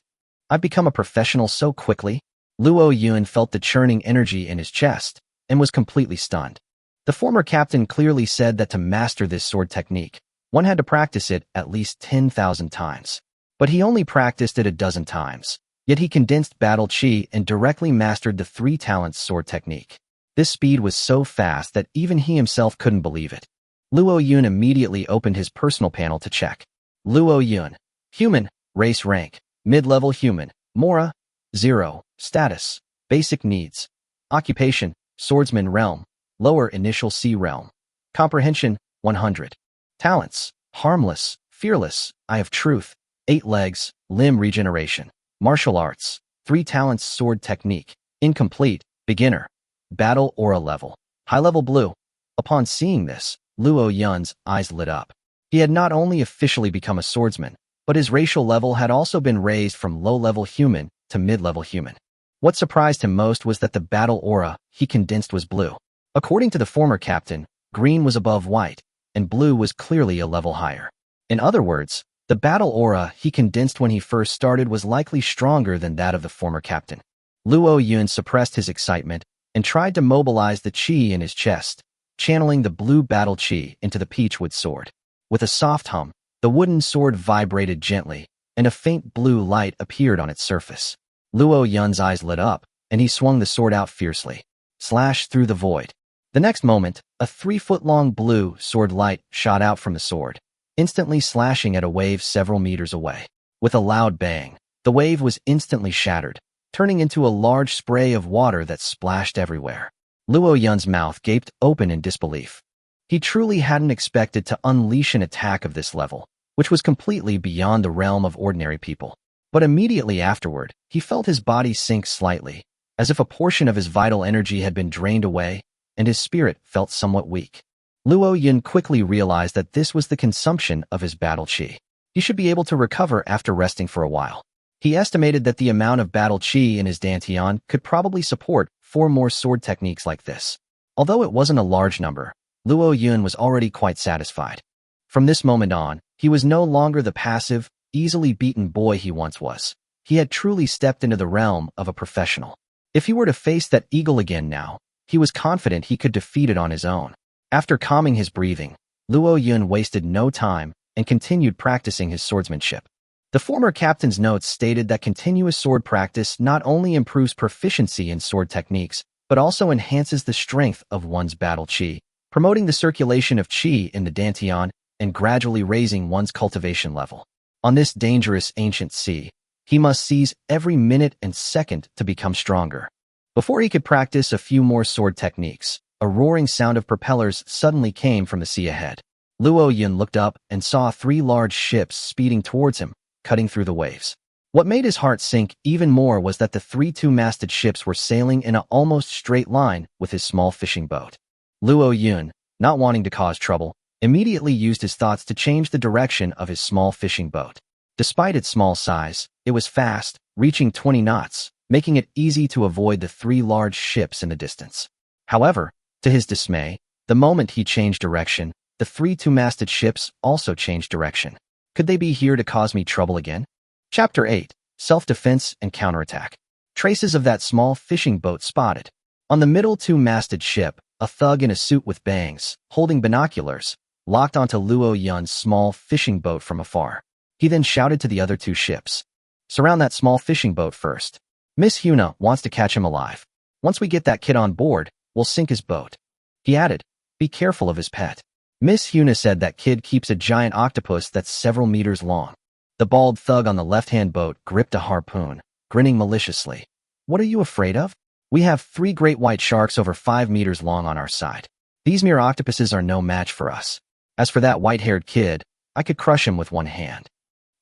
Speaker 1: I've become a professional so quickly. Luo Yun felt the churning energy in his chest and was completely stunned. The former captain clearly said that to master this sword technique, one had to practice it at least 10,000 times. But he only practiced it a dozen times, yet he condensed battle chi and directly mastered the 3 talents sword technique. This speed was so fast that even he himself couldn't believe it. Luo Yun immediately opened his personal panel to check. Luo Yun, human, race rank, mid-level human, Mora, 0, status, basic needs, occupation, swordsman realm, lower initial sea realm, comprehension, 100. Talents, harmless, fearless, eye of truth, 8 legs, limb regeneration, martial arts, 3 talents sword technique, incomplete, beginner, battle aura level, high level blue. Upon seeing this, Luo Yun's eyes lit up. He had not only officially become a swordsman, but his racial level had also been raised from low-level human to mid-level human. What surprised him most was that the battle aura he condensed was blue. According to the former captain, green was above white, and blue was clearly a level higher. In other words, the battle aura he condensed when he first started was likely stronger than that of the former captain. Luo Yun suppressed his excitement and tried to mobilize the chi in his chest, channeling the blue battle chi into the peachwood sword. With a soft hum, the wooden sword vibrated gently, and a faint blue light appeared on its surface. Luo Yun's eyes lit up, and he swung the sword out fiercely. Slash through the void. The next moment, a 3-foot-long blue sword light shot out from the sword, instantly slashing at a wave several meters away. With a loud bang, the wave was instantly shattered, turning into a large spray of water that splashed everywhere. Luo Yun's mouth gaped open in disbelief. He truly hadn't expected to unleash an attack of this level, which was completely beyond the realm of ordinary people. But immediately afterward, he felt his body sink slightly, as if a portion of his vital energy had been drained away, and his spirit felt somewhat weak. Luo Yun quickly realized that this was the consumption of his battle chi. He should be able to recover after resting for a while. He estimated that the amount of battle chi in his dantian could probably support 4 more sword techniques like this. Although it wasn't a large number, Luo Yun was already quite satisfied. From this moment on, he was no longer the passive, easily beaten boy he once was. He had truly stepped into the realm of a professional. If he were to face that eagle again now, he was confident he could defeat it on his own. After calming his breathing, Luo Yun wasted no time and continued practicing his swordsmanship. The former captain's notes stated that continuous sword practice not only improves proficiency in sword techniques, but also enhances the strength of one's battle chi, promoting the circulation of chi in the dantian and gradually raising one's cultivation level. On this dangerous ancient sea, he must seize every minute and second to become stronger. Before he could practice a few more sword techniques, a roaring sound of propellers suddenly came from the sea ahead. Luo Yun looked up and saw 3 large ships speeding towards him, cutting through the waves. What made his heart sink even more was that the 3 two-masted ships were sailing in an almost straight line with his small fishing boat. Luo Yun, not wanting to cause trouble, immediately used his thoughts to change the direction of his small fishing boat. Despite its small size, it was fast, reaching 20 knots, making it easy to avoid the 3 large ships in the distance. However, to his dismay, the moment he changed direction, the 3 two-masted ships also changed direction. Could they be here to cause me trouble again? Chapter 8. Self-Defense and Counterattack. Traces of that small fishing boat spotted. On the middle two-masted ship, a thug in a suit with bangs, holding binoculars, locked onto Luo Yun's small fishing boat from afar. He then shouted to the other 2 ships, "Surround that small fishing boat first. Miss Huna wants to catch him alive. Once we get that kid on board, we'll sink his boat." He added, "Be careful of his pet." Miss Huna said that kid keeps a giant octopus that's several meters long. The bald thug on the left-hand boat gripped a harpoon, grinning maliciously. "What are you afraid of? We have 3 great white sharks over 5 meters long on our side. These mere octopuses are no match for us. As for that white-haired kid, I could crush him with one hand."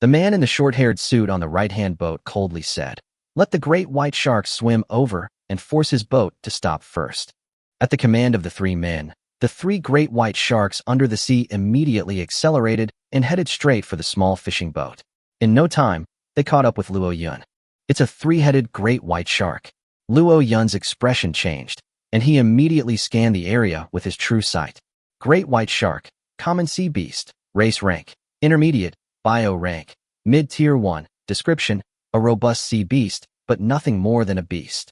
Speaker 1: The man in the short-haired suit on the right-hand boat coldly said, "Let the great white shark swim over and force his boat to stop first." At the command of the 3 men, the 3 great white sharks under the sea immediately accelerated and headed straight for the small fishing boat. In no time, they caught up with Luo Yun. "It's a 3-headed great white shark." Luo Yun's expression changed, and he immediately scanned the area with his true sight. Great white shark, common sea beast, race rank, intermediate, bio rank, mid-tier 1, description, a robust sea beast, but nothing more than a beast.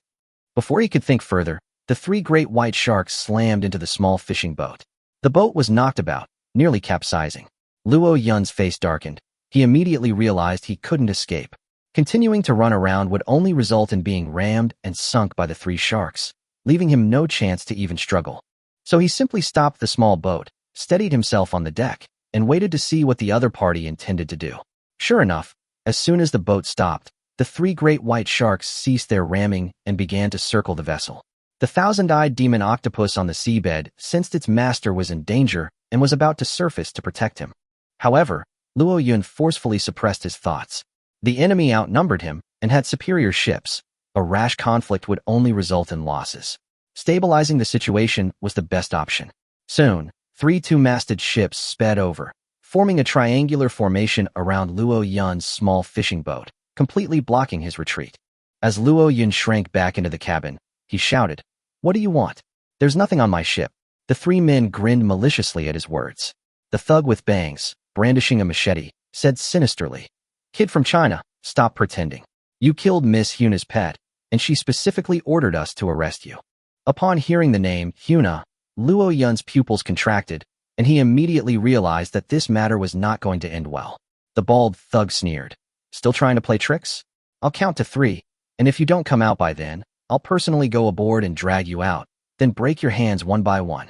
Speaker 1: Before he could think further, the 3 great white sharks slammed into the small fishing boat. The boat was knocked about, nearly capsizing. Luo Yun's face darkened. He immediately realized he couldn't escape. Continuing to run around would only result in being rammed and sunk by the 3 sharks, leaving him no chance to even struggle. So he simply stopped the small boat, steadied himself on the deck, and waited to see what the other party intended to do. Sure enough, as soon as the boat stopped, the 3 great white sharks ceased their ramming and began to circle the vessel. The 1,000-eyed demon octopus on the seabed sensed its master was in danger and was about to surface to protect him. However, Luo Yun forcefully suppressed his thoughts. The enemy outnumbered him and had superior ships. A rash conflict would only result in losses. Stabilizing the situation was the best option. Soon, 3 two-masted ships sped over, forming a triangular formation around Luo Yun's small fishing boat, completely blocking his retreat. As Luo Yun shrank back into the cabin, he shouted, "What do you want?" "There's nothing on my ship." The 3 men grinned maliciously at his words. The thug with bangs, brandishing a machete, said sinisterly, "Kid from China, stop pretending. You killed Miss Huna's pet, and she specifically ordered us to arrest you." Upon hearing the name Huna, Luo Yun's pupils contracted, and he immediately realized that this matter was not going to end well. The bald thug sneered, "Still trying to play tricks? I'll count to 3, and if you don't come out by then, I'll personally go aboard and drag you out, then break your hands one by one."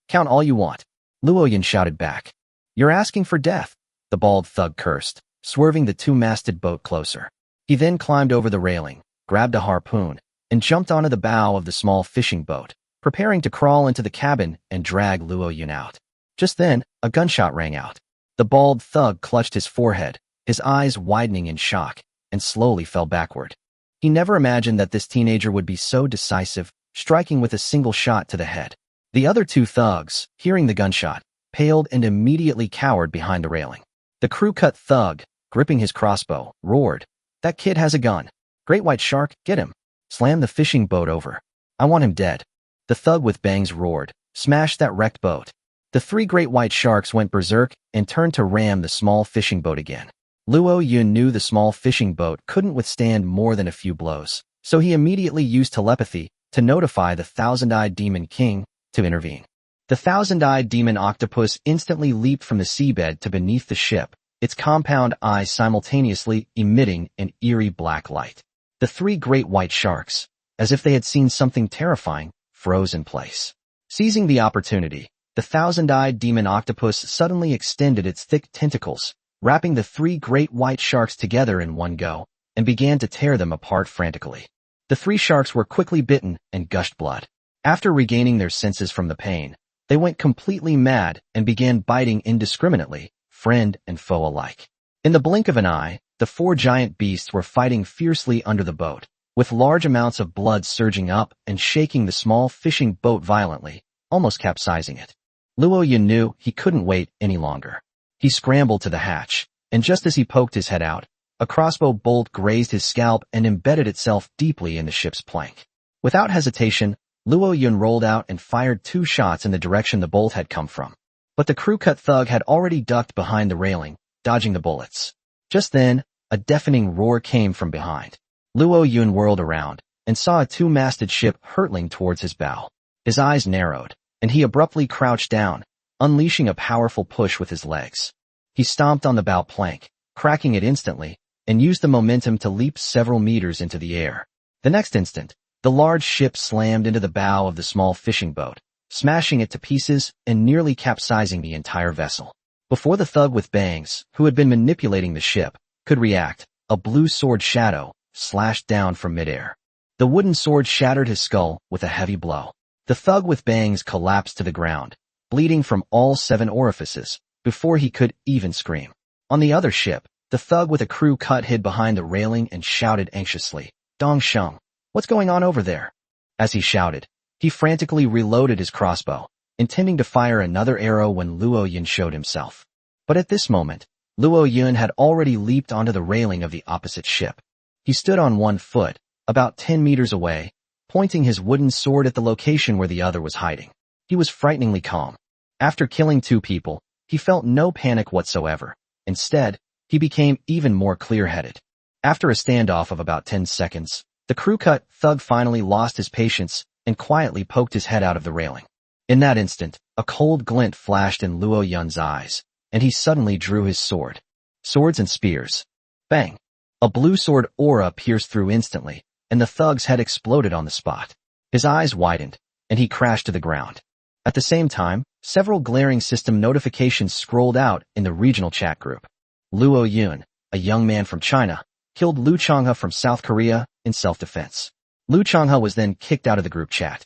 Speaker 1: "Count all you want," Luo Yun shouted back. "You're asking for death," the bald thug cursed, swerving the two-masted boat closer. He then climbed over the railing, grabbed a harpoon, and jumped onto the bow of the small fishing boat, preparing to crawl into the cabin and drag Luo Yun out. Just then, a gunshot rang out. The bald thug clutched his forehead, his eyes widening in shock, and slowly fell backward. He never imagined that this teenager would be so decisive, striking with a single shot to the head. The other 2 thugs, hearing the gunshot, paled and immediately cowered behind the railing. The crew-cut thug, gripping his crossbow, roared, "That kid has a gun. Great white shark, get him. Slam the fishing boat over. I want him dead." The thug with bangs roared, "Smash that wrecked boat." The three great white sharks went berserk and turned to ram the small fishing boat again. Luo Yun knew the small fishing boat couldn't withstand more than a few blows, so he immediately used telepathy to notify the thousand-eyed demon king to intervene. The thousand-eyed demon octopus instantly leaped from the seabed to beneath the ship, its compound eyes simultaneously emitting an eerie black light. The three great white sharks, as if they had seen something terrifying, froze in place. Seizing the opportunity, the thousand-eyed demon octopus suddenly extended its thick tentacles, wrapping the three great white sharks together in one go, and began to tear them apart frantically. The three sharks were quickly bitten and gushed blood. After regaining their senses from the pain, they went completely mad and began biting indiscriminately, friend and foe alike. In the blink of an eye, the four giant beasts were fighting fiercely under the boat, with large amounts of blood surging up and shaking the small fishing boat violently, almost capsizing it. Luo Yun knew he couldn't wait any longer. He scrambled to the hatch, and just as he poked his head out, a crossbow bolt grazed his scalp and embedded itself deeply in the ship's plank. Without hesitation, Luo Yun rolled out and fired 2 shots in the direction the bolt had come from. But the crew-cut thug had already ducked behind the railing, dodging the bullets. Just then, a deafening roar came from behind. Luo Yun whirled around and saw a 2-masted ship hurtling towards his bow. His eyes narrowed, and he abruptly crouched down, unleashing a powerful push with his legs. He stomped on the bow plank, cracking it instantly, and used the momentum to leap several meters into the air. The next instant, the large ship slammed into the bow of the small fishing boat, smashing it to pieces and nearly capsizing the entire vessel. Before the thug with bangs, who had been manipulating the ship, could react, a blue sword shadow slashed down from midair. The wooden sword shattered his skull with a heavy blow. The thug with bangs collapsed to the ground, bleeding from all 7 orifices, before he could even scream. On the other ship, the thug with a crew cut hid behind the railing and shouted anxiously, "Dong Sheng, what's going on over there?" As he shouted, he frantically reloaded his crossbow, intending to fire another arrow when Luo Yun showed himself. But at this moment, Luo Yun had already leaped onto the railing of the opposite ship. He stood on one foot, about 10 meters away, pointing his wooden sword at the location where the other was hiding. He was frighteningly calm. After killing 2 people, he felt no panic whatsoever. Instead, he became even more clear-headed. After a standoff of about 10 seconds, the crew-cut thug finally lost his patience and quietly poked his head out of the railing. In that instant, a cold glint flashed in Luo Yun's eyes, and he suddenly drew his sword. Swords and spears. Bang! A blue sword aura pierced through instantly, and the thug's head exploded on the spot. His eyes widened, and he crashed to the ground. At the same time, several glaring system notifications scrolled out in the regional chat group. Luo Yun, a young man from China, killed Lu Changhe from South Korea in self-defense. Lu Changhe was then kicked out of the group chat.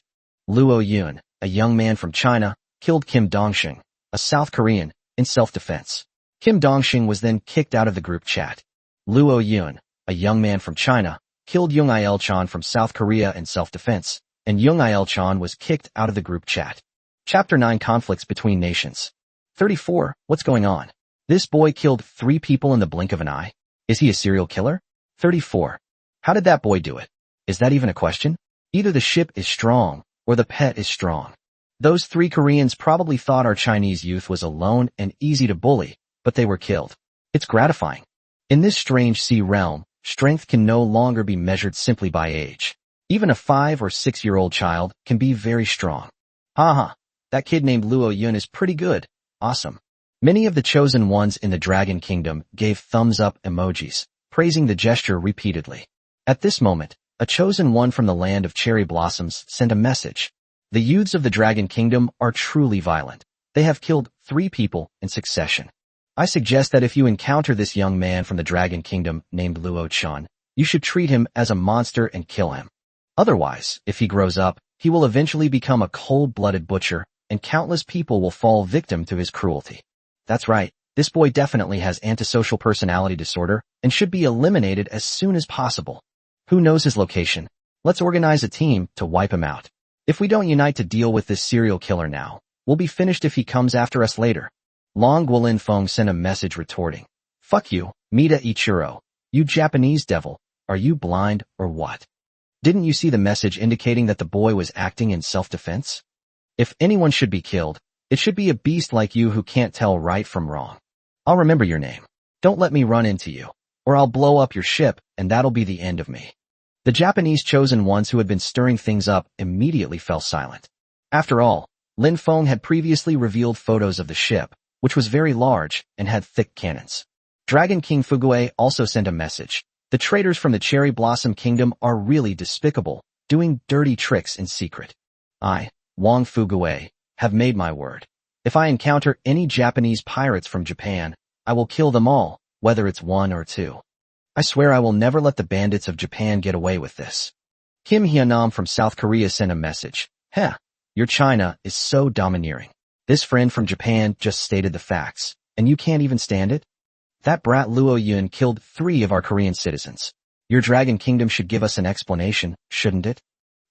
Speaker 1: Luo Yun, a young man from China, killed Kim Dongxing, a South Korean, in self-defense. Kim Dongxing was then kicked out of the group chat. Luo Yun, a young man from China, killed Jung Il-chan from South Korea in self-defense, and Jung Il-chan was kicked out of the group chat. Chapter 9 Conflicts Between Nations. 34. What's going on? This boy killed 3 people in the blink of an eye. Is he a serial killer? 34. How did that boy do it? Is that even a question? Either the ship is strong, or the pet is strong. Those 3 Koreans probably thought our Chinese youth was alone and easy to bully, but they were killed. It's gratifying. In this strange sea realm, strength can no longer be measured simply by age. Even a 5 or 6-year-old child can be very strong. Haha, that kid named Luo Yun is pretty good. Awesome. Many of the chosen ones in the Dragon Kingdom gave thumbs-up emojis, praising the gesture repeatedly. At this moment, a chosen one from the land of cherry blossoms sent a message. The youths of the Dragon Kingdom are truly violent. They have killed 3 people in succession. I suggest that if you encounter this young man from the Dragon Kingdom named Luo Chun, you should treat him as a monster and kill him. Otherwise, if he grows up, he will eventually become a cold-blooded butcher, and countless people will fall victim to his cruelty. That's right, this boy definitely has antisocial personality disorder and should be eliminated as soon as possible. Who knows his location? Let's organize a team to wipe him out. If we don't unite to deal with this serial killer now, we'll be finished if he comes after us later. Long Guolin Feng sent a message retorting. Fuck you, Mita Ichiro. You Japanese devil, are you blind or what? Didn't you see the message indicating that the boy was acting in self-defense? If anyone should be killed, It should be a beast like you who can't tell right from wrong. I'll remember your name. Don't let me run into you, or I'll blow up your ship, and that'll be the end of me." The Japanese chosen ones who had been stirring things up immediately fell silent. After all, Lin Feng had previously revealed photos of the ship, which was very large and had thick cannons. Dragon King Fugue also sent a message. "The traitors from the Cherry Blossom Kingdom are really despicable, doing dirty tricks in secret. I, Wang Fugue, have made my word. If I encounter any Japanese pirates from Japan, I will kill them all, whether it's one or two. I swear I will never let the bandits of Japan get away with this." Kim Hyunam from South Korea sent a message. "Heh, your China is so domineering. This friend from Japan just stated the facts, and you can't even stand it? That brat Luo Yun killed 3 of our Korean citizens. Your Dragon Kingdom should give us an explanation, shouldn't it?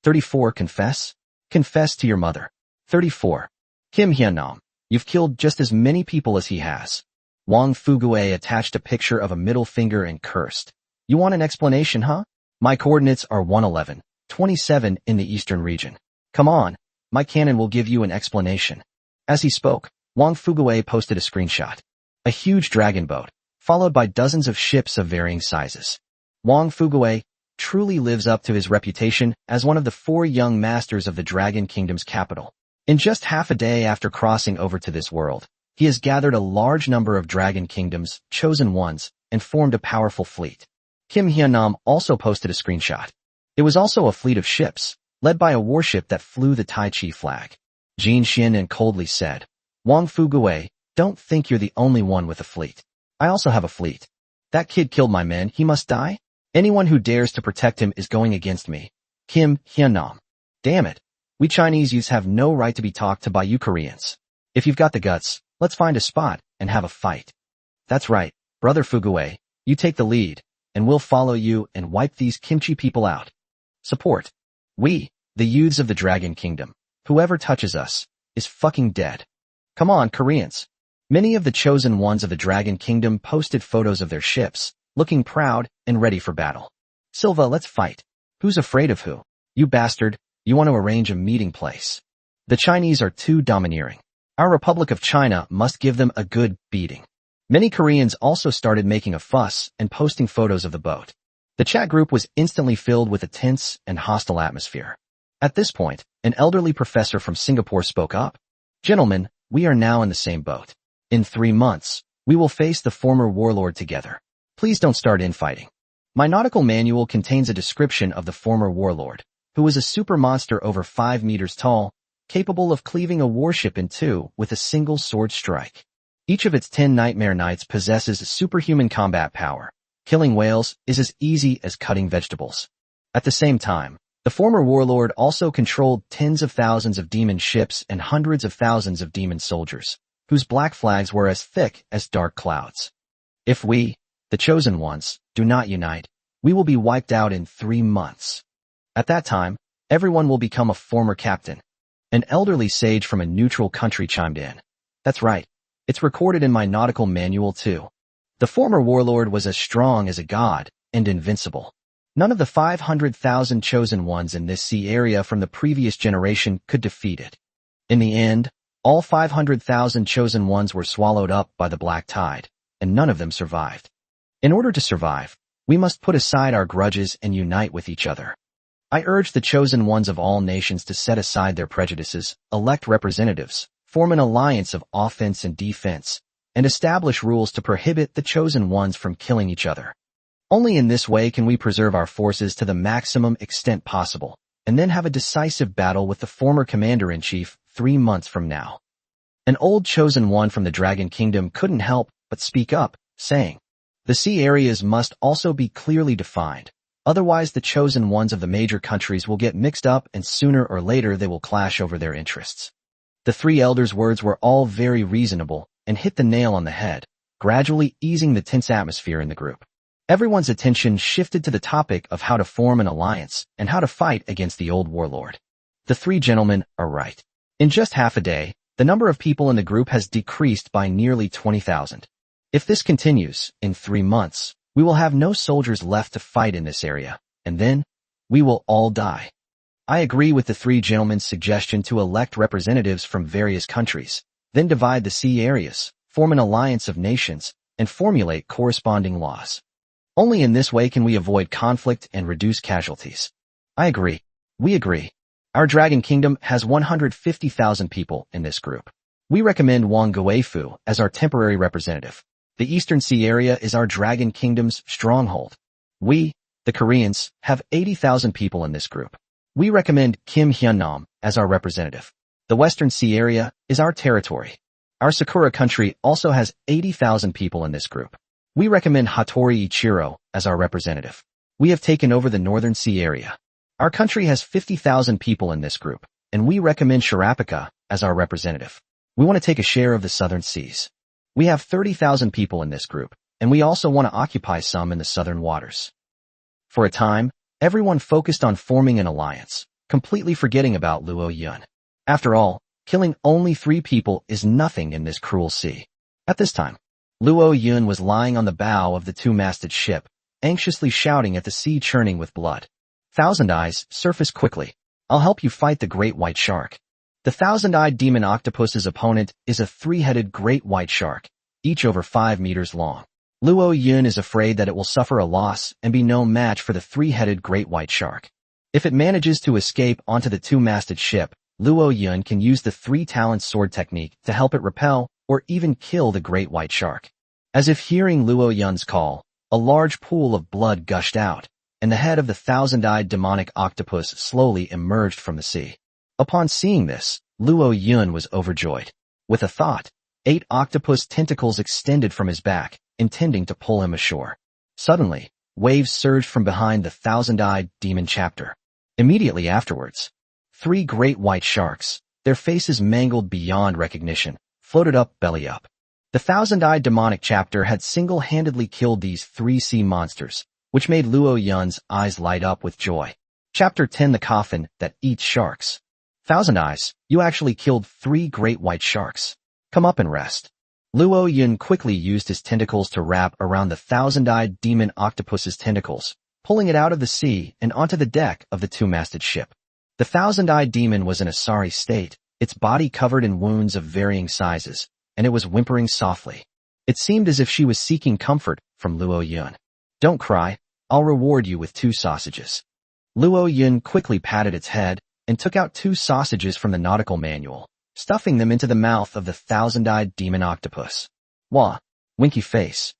Speaker 1: 34. Confess? Confess to your mother. 34. Kim Hyunam, you've killed just as many people as he has." Wang Fugue attached a picture of a middle finger and cursed. "You want an explanation, huh? My coordinates are 111, 27 in the eastern region. Come on, my cannon will give you an explanation." As he spoke, Wang Fugue posted a screenshot. A huge dragon boat, followed by dozens of ships of varying sizes. Wang Fugue truly lives up to his reputation as one of the 4 young masters of the Dragon Kingdom's capital. In just half a day after crossing over to this world, he has gathered a large number of Dragon Kingdom's chosen ones and formed a powerful fleet. Kim Hyunam also posted a screenshot. It was also a fleet of ships, led by a warship that flew the Tai Chi flag. Jin Xin and coldly said, "Wang Fugue, don't think you're the only one with a fleet. I also have a fleet. That kid killed my men, he must die? Anyone who dares to protect him is going against me." Kim Hyunam. "Damn it. We Chinese youths have no right to be talked to by you Koreans. If you've got the guts, let's find a spot and have a fight." "That's right, brother Fugue. You take the lead, and we'll follow you and wipe these kimchi people out. Support. We, the youths of the Dragon Kingdom. Whoever touches us is fucking dead. Come on, Koreans." Many of the chosen ones of the Dragon Kingdom posted photos of their ships, looking proud and ready for battle. "Silva, let's fight. Who's afraid of who? You bastard, you want to arrange a meeting place. The Chinese are too domineering. Our Republic of China must give them a good beating." Many Koreans also started making a fuss and posting photos of the boat. The chat group was instantly filled with a tense and hostile atmosphere. At this point, an elderly professor from Singapore spoke up. "Gentlemen, we are now in the same boat. In 3 months, we will face the former warlord together. Please don't start infighting. My nautical manual contains a description of the former warlord, who was a super monster over 5 meters tall, capable of cleaving a warship in 2 with a single sword strike. Each of its 10 nightmare knights possesses superhuman combat power. Killing whales is as easy as cutting vegetables." At the same time, the former warlord also controlled tens of thousands of demon ships and hundreds of thousands of demon soldiers, whose black flags were as thick as dark clouds. "If we, the chosen ones, do not unite, we will be wiped out in 3 months. At that time, everyone will become a former captain." An elderly sage from a neutral country chimed in. "That's right. It's recorded in my nautical manual too. The former warlord was as strong as a god and invincible. None of the 500,000 chosen ones in this sea area from the previous generation could defeat it. In the end, all 500,000 chosen ones were swallowed up by the black tide, and none of them survived. In order to survive, we must put aside our grudges and unite with each other. I urge the chosen ones of all nations to set aside their prejudices, elect representatives, form an alliance of offense and defense, and establish rules to prohibit the chosen ones from killing each other. Only in this way can we preserve our forces to the maximum extent possible, and then have a decisive battle with the former commander-in-chief 3 months from now." An old chosen one from the Dragon Kingdom couldn't help but speak up, saying, "The sea areas must also be clearly defined, otherwise the chosen ones of the major countries will get mixed up and sooner or later they will clash over their interests." The 3 elders' words were all very reasonable and hit the nail on the head, gradually easing the tense atmosphere in the group. Everyone's attention shifted to the topic of how to form an alliance and how to fight against the old warlord. The 3 gentlemen are right. In just half a day, the number of people in the group has decreased by nearly 20,000. If this continues, in 3 months, we will have no soldiers left to fight in this area, and then we will all die. I agree with the 3 gentlemen's suggestion to elect representatives from various countries, Then divide the sea areas, form an alliance of nations, and formulate corresponding laws. Only in this way can we avoid conflict and reduce casualties. I agree. We agree. Our Dragon Kingdom has 150,000 people in this group. We recommend Wang Guifu as our temporary representative. The Eastern Sea area is our Dragon Kingdom's stronghold. We, the Koreans, have 80,000 people in this group. We recommend Kim Hyunnam as our representative. The Western Sea area is our territory. Our Sakura country also has 80,000 people in this group. We recommend Hattori Ichiro as our representative. We have taken over the Northern Sea area. Our country has 50,000 people in this group, and we recommend Shirapaka as our representative. We want to take a share of the Southern Seas. We have 30,000 people in this group, and we also want to occupy some in the southern waters. For a time, everyone focused on forming an alliance, completely forgetting about Luo Yun. After all, killing only 3 people is nothing in this cruel sea. At this time, Luo Yun was lying on the bow of the 2-masted ship, anxiously shouting at the sea churning with blood. Thousand Eyes, surface quickly. I'll help you fight the great white shark. The thousand-eyed demon octopus's opponent is a 3-headed great white shark, each over 5 meters long. Luo Yun is afraid that it will suffer a loss and be no match for the 3-headed great white shark. If it manages to escape onto the 2-masted ship, Luo Yun can use the 3-talent sword technique to help it repel or even kill the great white shark. As if hearing Luo Yun's call, a large pool of blood gushed out, and the head of the thousand-eyed demonic octopus slowly emerged from the sea. Upon seeing this, Luo Yun was overjoyed. With a thought, 8 octopus tentacles extended from his back, intending to pull him ashore. Suddenly, waves surged from behind the thousand-eyed demon chapter. Immediately afterwards, 3 great white sharks, their faces mangled beyond recognition, floated up belly up. The thousand-eyed demonic chapter had single-handedly killed these 3 sea monsters, which made Luo Yun's eyes light up with joy. Chapter 10: The Coffin That Eats Sharks. Thousand Eyes, you actually killed 3 great white sharks. Come up and rest. Luo Yun quickly used his tentacles to wrap around the thousand-eyed demon octopus's tentacles, pulling it out of the sea and onto the deck of the 2-masted ship. The thousand-eyed demon was in a sorry state, its body covered in wounds of varying sizes, and it was whimpering softly. It seemed as if she was seeking comfort from Luo Yun. Don't cry, I'll reward you with 2 sausages. Luo Yun quickly patted its head and took out 2 sausages from the nautical manual, stuffing them into the mouth of the thousand-eyed demon octopus. Wah! Winky face.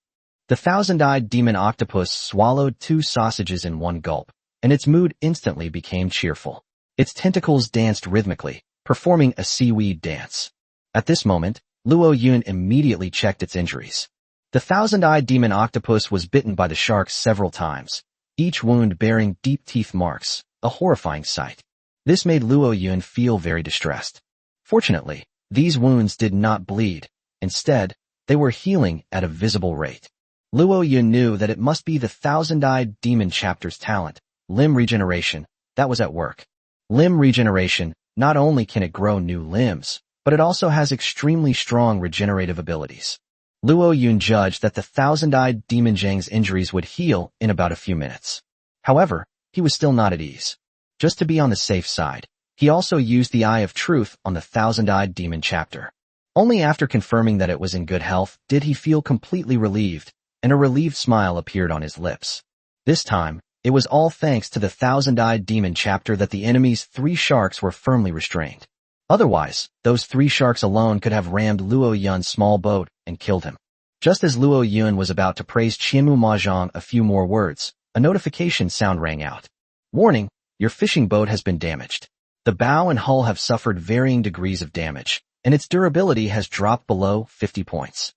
Speaker 1: The thousand-eyed demon octopus swallowed 2 sausages in one gulp, and its mood instantly became cheerful. Its tentacles danced rhythmically, performing a seaweed dance. At this moment, Luo Yun immediately checked its injuries. The thousand-eyed demon octopus was bitten by the sharks several times, each wound bearing deep teeth marks, a horrifying sight. This made Luo Yun feel very distressed. Fortunately, these wounds did not bleed. Instead, they were healing at a visible rate. Luo Yun knew that it must be the thousand-eyed demon chapter's talent, limb regeneration, that was at work. Limb regeneration, not only can it grow new limbs, but it also has extremely strong regenerative abilities. Luo Yun judged that the thousand-eyed demon Zhang's injuries would heal in about a few minutes. However, he was still not at ease. Just to be on the safe side, he also used the Eye of Truth on the thousand-eyed demon chapter. Only after confirming that it was in good health did he feel completely relieved, and a relieved smile appeared on his lips. This time, it was all thanks to the thousand-eyed demon chapter that the enemy's 3 sharks were firmly restrained. Otherwise, those 3 sharks alone could have rammed Luo Yun's small boat and killed him. Just as Luo Yun was about to praise Qianmu Mahjong a few more words, a notification sound rang out. Warning, your fishing boat has been damaged. The bow and hull have suffered varying degrees of damage, and its durability has dropped below 50 points.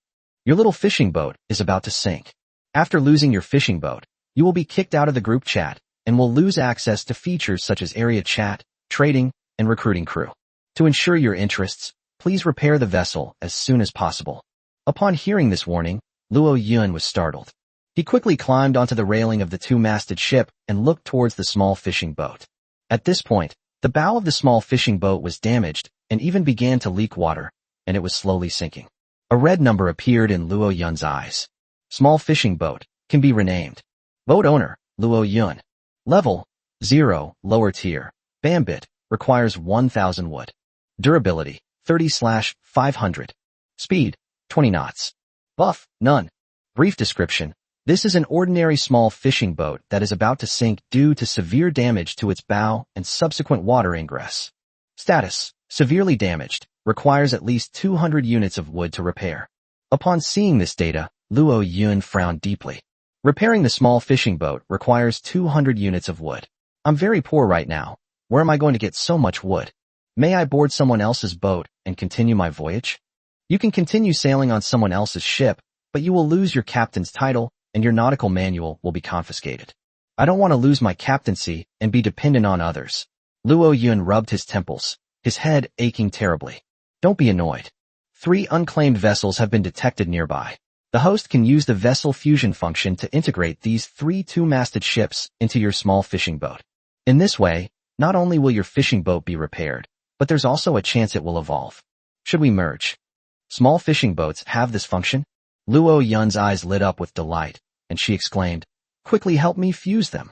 Speaker 1: Your little fishing boat is about to sink. After losing your fishing boat, you will be kicked out of the group chat and will lose access to features such as area chat, trading, and recruiting crew. To ensure your interests, please repair the vessel as soon as possible. Upon hearing this warning, Luo Yun was startled. He quickly climbed onto the railing of the 2-masted ship and looked towards the small fishing boat. At this point, the bow of the small fishing boat was damaged and even began to leak water, and it was slowly sinking. A red number appeared in Luo Yun's eyes. Small fishing boat can be renamed. Boat owner, Luo Yun. Level, 0, lower tier. Bambit, requires 1,000 wood. Durability, 30/500. Speed, 20 knots. Buff, none. Brief description. This is an ordinary small fishing boat that is about to sink due to severe damage to its bow and subsequent water ingress. Status, severely damaged, requires at least 200 units of wood to repair. Upon seeing this data, Luo Yun frowned deeply. Repairing the small fishing boat requires 200 units of wood. I'm very poor right now. Where am I going to get so much wood? May I board someone else's boat and continue my voyage? You can continue sailing on someone else's ship, but you will lose your captain's title and your nautical manual will be confiscated. I don't want to lose my captaincy and be dependent on others. Luo Yun rubbed his temples, his head aching terribly. Don't be annoyed. 3 unclaimed vessels have been detected nearby. The host can use the vessel fusion function to integrate these 3 two-masted ships into your small fishing boat. In this way, not only will your fishing boat be repaired, but there's also a chance it will evolve. Should we merge? Small fishing boats have this function? Luo Yun's eyes lit up with delight, and she exclaimed, "Quickly help me fuse them."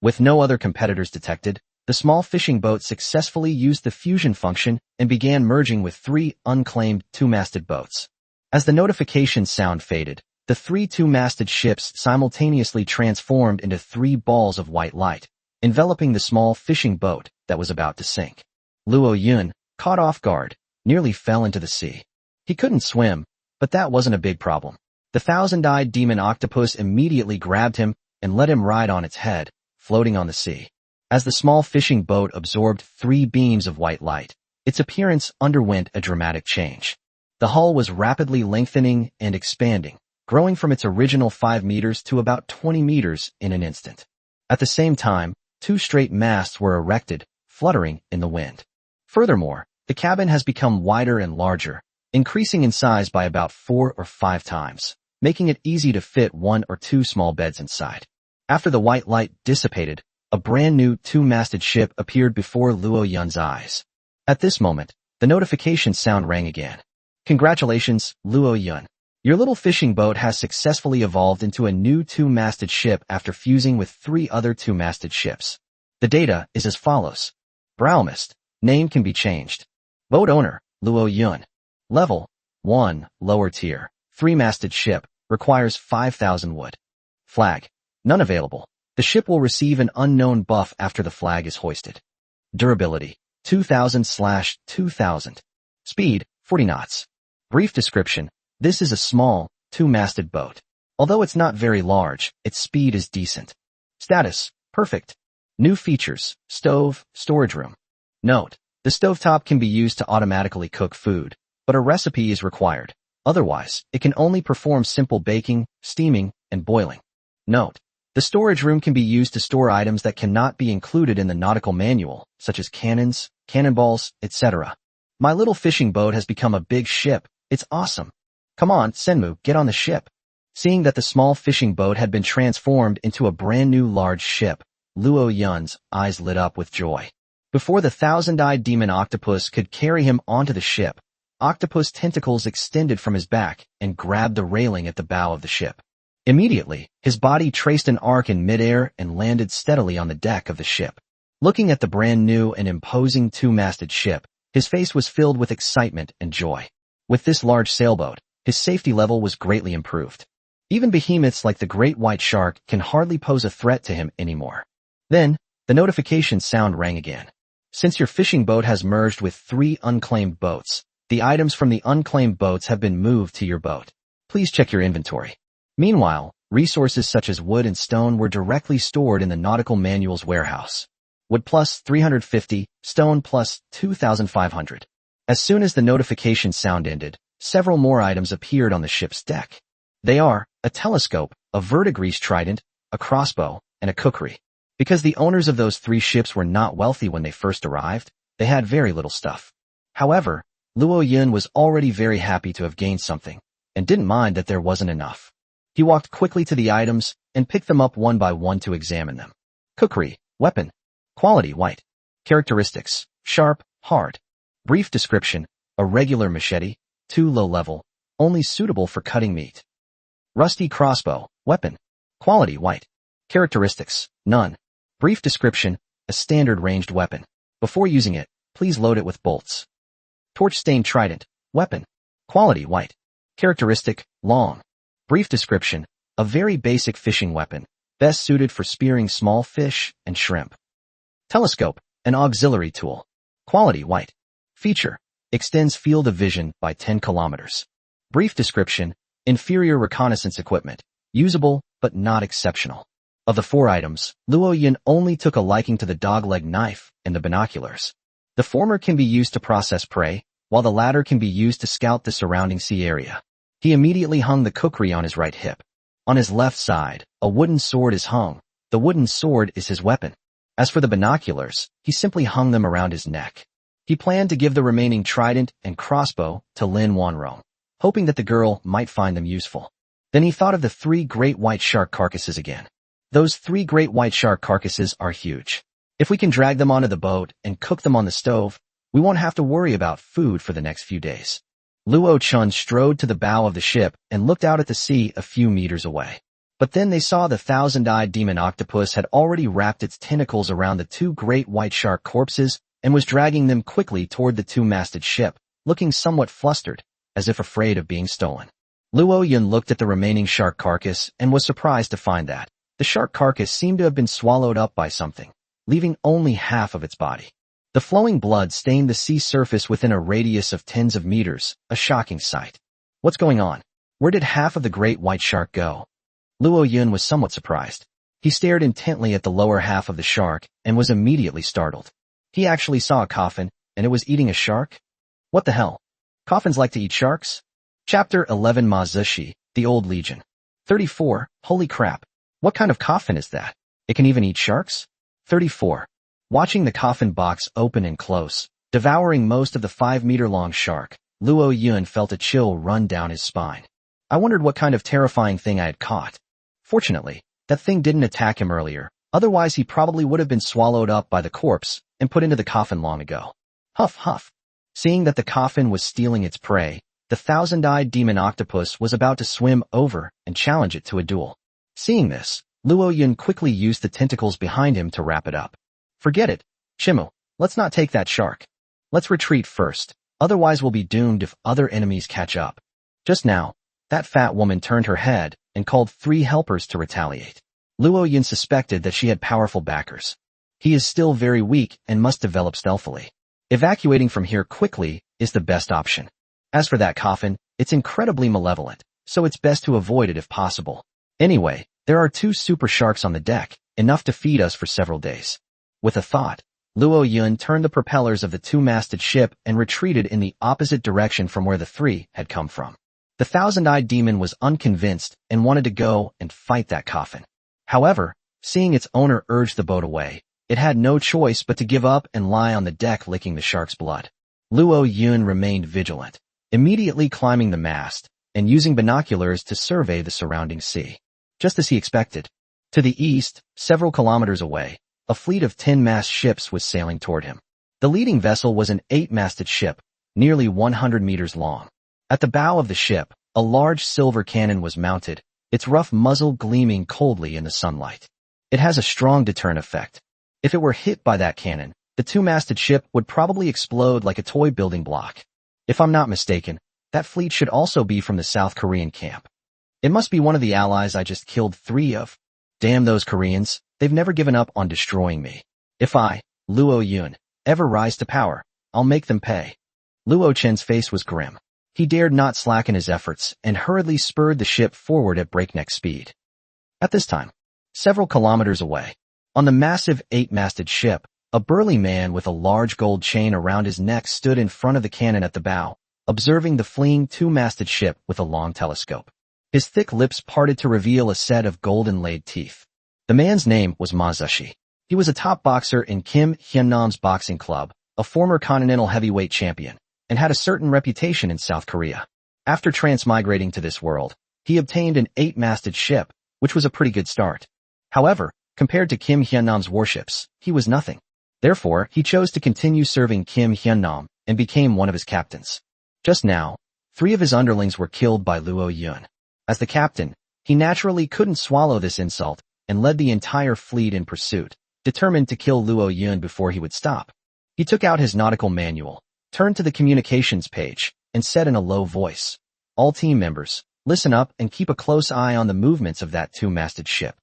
Speaker 1: With no other competitors detected, the small fishing boat successfully used the fusion function and began merging with 3 unclaimed two-masted boats. As the notification sound faded, the 3 two-masted ships simultaneously transformed into 3 balls of white light, enveloping the small fishing boat that was about to sink. Luo Yun, caught off guard, nearly fell into the sea. He couldn't swim, but that wasn't a big problem. The thousand-eyed demon octopus immediately grabbed him and let him ride on its head, floating on the sea. As the small fishing boat absorbed 3 beams of white light, its appearance underwent a dramatic change. The hull was rapidly lengthening and expanding, growing from its original 5 meters to about 20 meters in an instant. At the same time, 2 straight masts were erected, fluttering in the wind. Furthermore, the cabin has become wider and larger, increasing in size by about 4 or 5 times, making it easy to fit 1 or 2 small beds inside. After the white light dissipated, a brand new 2-masted ship appeared before Luo Yun's eyes. At this moment, the notification sound rang again. Congratulations, Luo Yun. Your little fishing boat has successfully evolved into a new 2-masted ship after fusing with 3 other 2-masted ships. The data is as follows. Browmist. Name can be changed. Boat owner, Luo Yun. Level, 1, lower tier. 3-masted ship, requires 5,000 wood. Flag. None available. The ship will receive an unknown buff after the flag is hoisted. Durability, 2,000/2,000. Speed, 40 knots. Brief description. This is a small, 2-masted boat. Although it's not very large, its speed is decent. Status, perfect. New features, stove, storage room. Note, the stovetop can be used to automatically cook food, but a recipe is required. Otherwise, it can only perform simple baking, steaming, and boiling. Note, the storage room can be used to store items that cannot be included in the nautical manual, such as cannons, cannonballs, etc. My little fishing boat has become a big ship. It's awesome. Come on, Senmu, get on the ship. Seeing that the small fishing boat had been transformed into a brand new large ship, Luo Yun's eyes lit up with joy. Before the thousand-eyed demon octopus could carry him onto the ship, octopus tentacles extended from his back and grabbed the railing at the bow of the ship. Immediately, his body traced an arc in midair and landed steadily on the deck of the ship. Looking at the brand new and imposing 2-masted ship, his face was filled with excitement and joy. With this large sailboat, his safety level was greatly improved. Even behemoths like the great white shark can hardly pose a threat to him anymore. Then, the notification sound rang again. Since your fishing boat has merged with 3 unclaimed boats, the items from the unclaimed boats have been moved to your boat. Please check your inventory. Meanwhile, resources such as wood and stone were directly stored in the nautical manual's warehouse. Wood plus 350, stone plus 2,500. As soon as the notification sound ended, several more items appeared on the ship's deck. They are a telescope, a verdigris trident, a crossbow, and a cookery. Because the owners of those 3 ships were not wealthy when they first arrived, they had very little stuff. However, Luo Yun was already very happy to have gained something, and didn't mind that there wasn't enough. He walked quickly to the items and picked them up one by one to examine them. Cookery, weapon. Quality, white. Characteristics, sharp, hard. Brief description, a regular machete, too low level, only suitable for cutting meat. Rusty crossbow, weapon. Quality, white. Characteristics, none. Brief description, a standard ranged weapon. Before using it, please load it with bolts. Torch-stained trident. Weapon. Quality white. Characteristic, long. Brief description, a very basic fishing weapon, best suited for spearing small fish and shrimp. Telescope, an auxiliary tool. Quality white. Feature, extends field of vision by 10 kilometers. Brief description, inferior reconnaissance equipment, usable but not exceptional. Of the 4 items, Luo Yin only took a liking to the dogleg knife and the binoculars. The former can be used to process prey, while the latter can be used to scout the surrounding sea area. He immediately hung the kukri on his right hip. On his left side, a wooden sword is hung. The wooden sword is his weapon. As for the binoculars, he simply hung them around his neck. He planned to give the remaining trident and crossbow to Lin Wanrong, hoping that the girl might find them useful. Then he thought of the 3 great white shark carcasses again. Those 3 great white shark carcasses are huge. If we can drag them onto the boat and cook them on the stove, we won't have to worry about food for the next few days. Luo Chun strode to the bow of the ship and looked out at the sea a few meters away. But then they saw the 1,000-eyed demon octopus had already wrapped its tentacles around the 2 great white shark corpses and was dragging them quickly toward the 2-masted ship, looking somewhat flustered, as if afraid of being stolen. Luo Yun looked at the remaining shark carcass and was surprised to find that the shark carcass seemed to have been swallowed up by something, leaving only half of its body. The flowing blood stained the sea surface within a radius of tens of meters, a shocking sight. What's going on? Where did half of the great white shark go? Luo Yun was somewhat surprised. He stared intently at the lower half of the shark and was immediately startled. He actually saw a coffin, and it was eating a shark? What the hell? Coffins like to eat sharks? Chapter 11 Ma Zishi, the Old Legion. 34. Holy crap. What kind of coffin is that? It can even eat sharks? 34. Watching the coffin box open and close, devouring most of the 5-meter-long shark, Luo Yun felt a chill run down his spine. I wondered what kind of terrifying thing I had caught. Fortunately, that thing didn't attack him earlier, otherwise he probably would have been swallowed up by the corpse and put into the coffin long ago. Huff huff. Seeing that the coffin was stealing its prey, the 1,000-eyed demon octopus was about to swim over and challenge it to a duel. Seeing this, Luo Yun quickly used the tentacles behind him to wrap it up. Forget it, Shimu. Let's not take that shark. Let's retreat first, otherwise we'll be doomed if other enemies catch up. Just now, that fat woman turned her head and called 3 helpers to retaliate. Luo Yun suspected that she had powerful backers. He is still very weak and must develop stealthily. Evacuating from here quickly is the best option. As for that coffin, it's incredibly malevolent, so it's best to avoid it if possible. Anyway, there are 2 super sharks on the deck, enough to feed us for several days. With a thought, Luo Yun turned the propellers of the 2-masted ship and retreated in the opposite direction from where the 3 had come from. The 1,000-eyed demon was unconvinced and wanted to go and fight that coffin. However, seeing its owner urge the boat away, it had no choice but to give up and lie on the deck licking the shark's blood. Luo Yun remained vigilant, immediately climbing the mast and using binoculars to survey the surrounding sea. Just as he expected. To the east, several kilometers away, a fleet of 10-mast ships was sailing toward him. The leading vessel was an 8-masted ship, nearly 100 meters long. At the bow of the ship, a large silver cannon was mounted, its rough muzzle gleaming coldly in the sunlight. It has a strong deterrent effect. If it were hit by that cannon, the 2-masted ship would probably explode like a toy building block. If I'm not mistaken, that fleet should also be from the South Korean camp. It must be one of the allies I just killed 3 of. Damn those Koreans, they've never given up on destroying me. If I, Luo Yun, ever rise to power, I'll make them pay. Luo Chen's face was grim. He dared not slacken his efforts and hurriedly spurred the ship forward at breakneck speed. At this time, several kilometers away, on the massive 8-masted ship, a burly man with a large gold chain around his neck stood in front of the cannon at the bow, observing the fleeing 2-masted ship with a long telescope. His thick lips parted to reveal a set of gold-inlaid teeth. The man's name was Ma Zishi. He was a top boxer in Kim Hyun-nam's boxing club, a former continental heavyweight champion, and had a certain reputation in South Korea. After transmigrating to this world, he obtained an 8-masted ship, which was a pretty good start. However, compared to Kim Hyun-nam's warships, he was nothing. Therefore, he chose to continue serving Kim Hyun-nam and became one of his captains. Just now, 3 of his underlings were killed by Luo Yun. As the captain, he naturally couldn't swallow this insult and led the entire fleet in pursuit, determined to kill Luo Yun before he would stop. He took out his nautical manual, turned to the communications page and said in a low voice, "All team members, listen up and keep a close eye on the movements of that two-masted ship.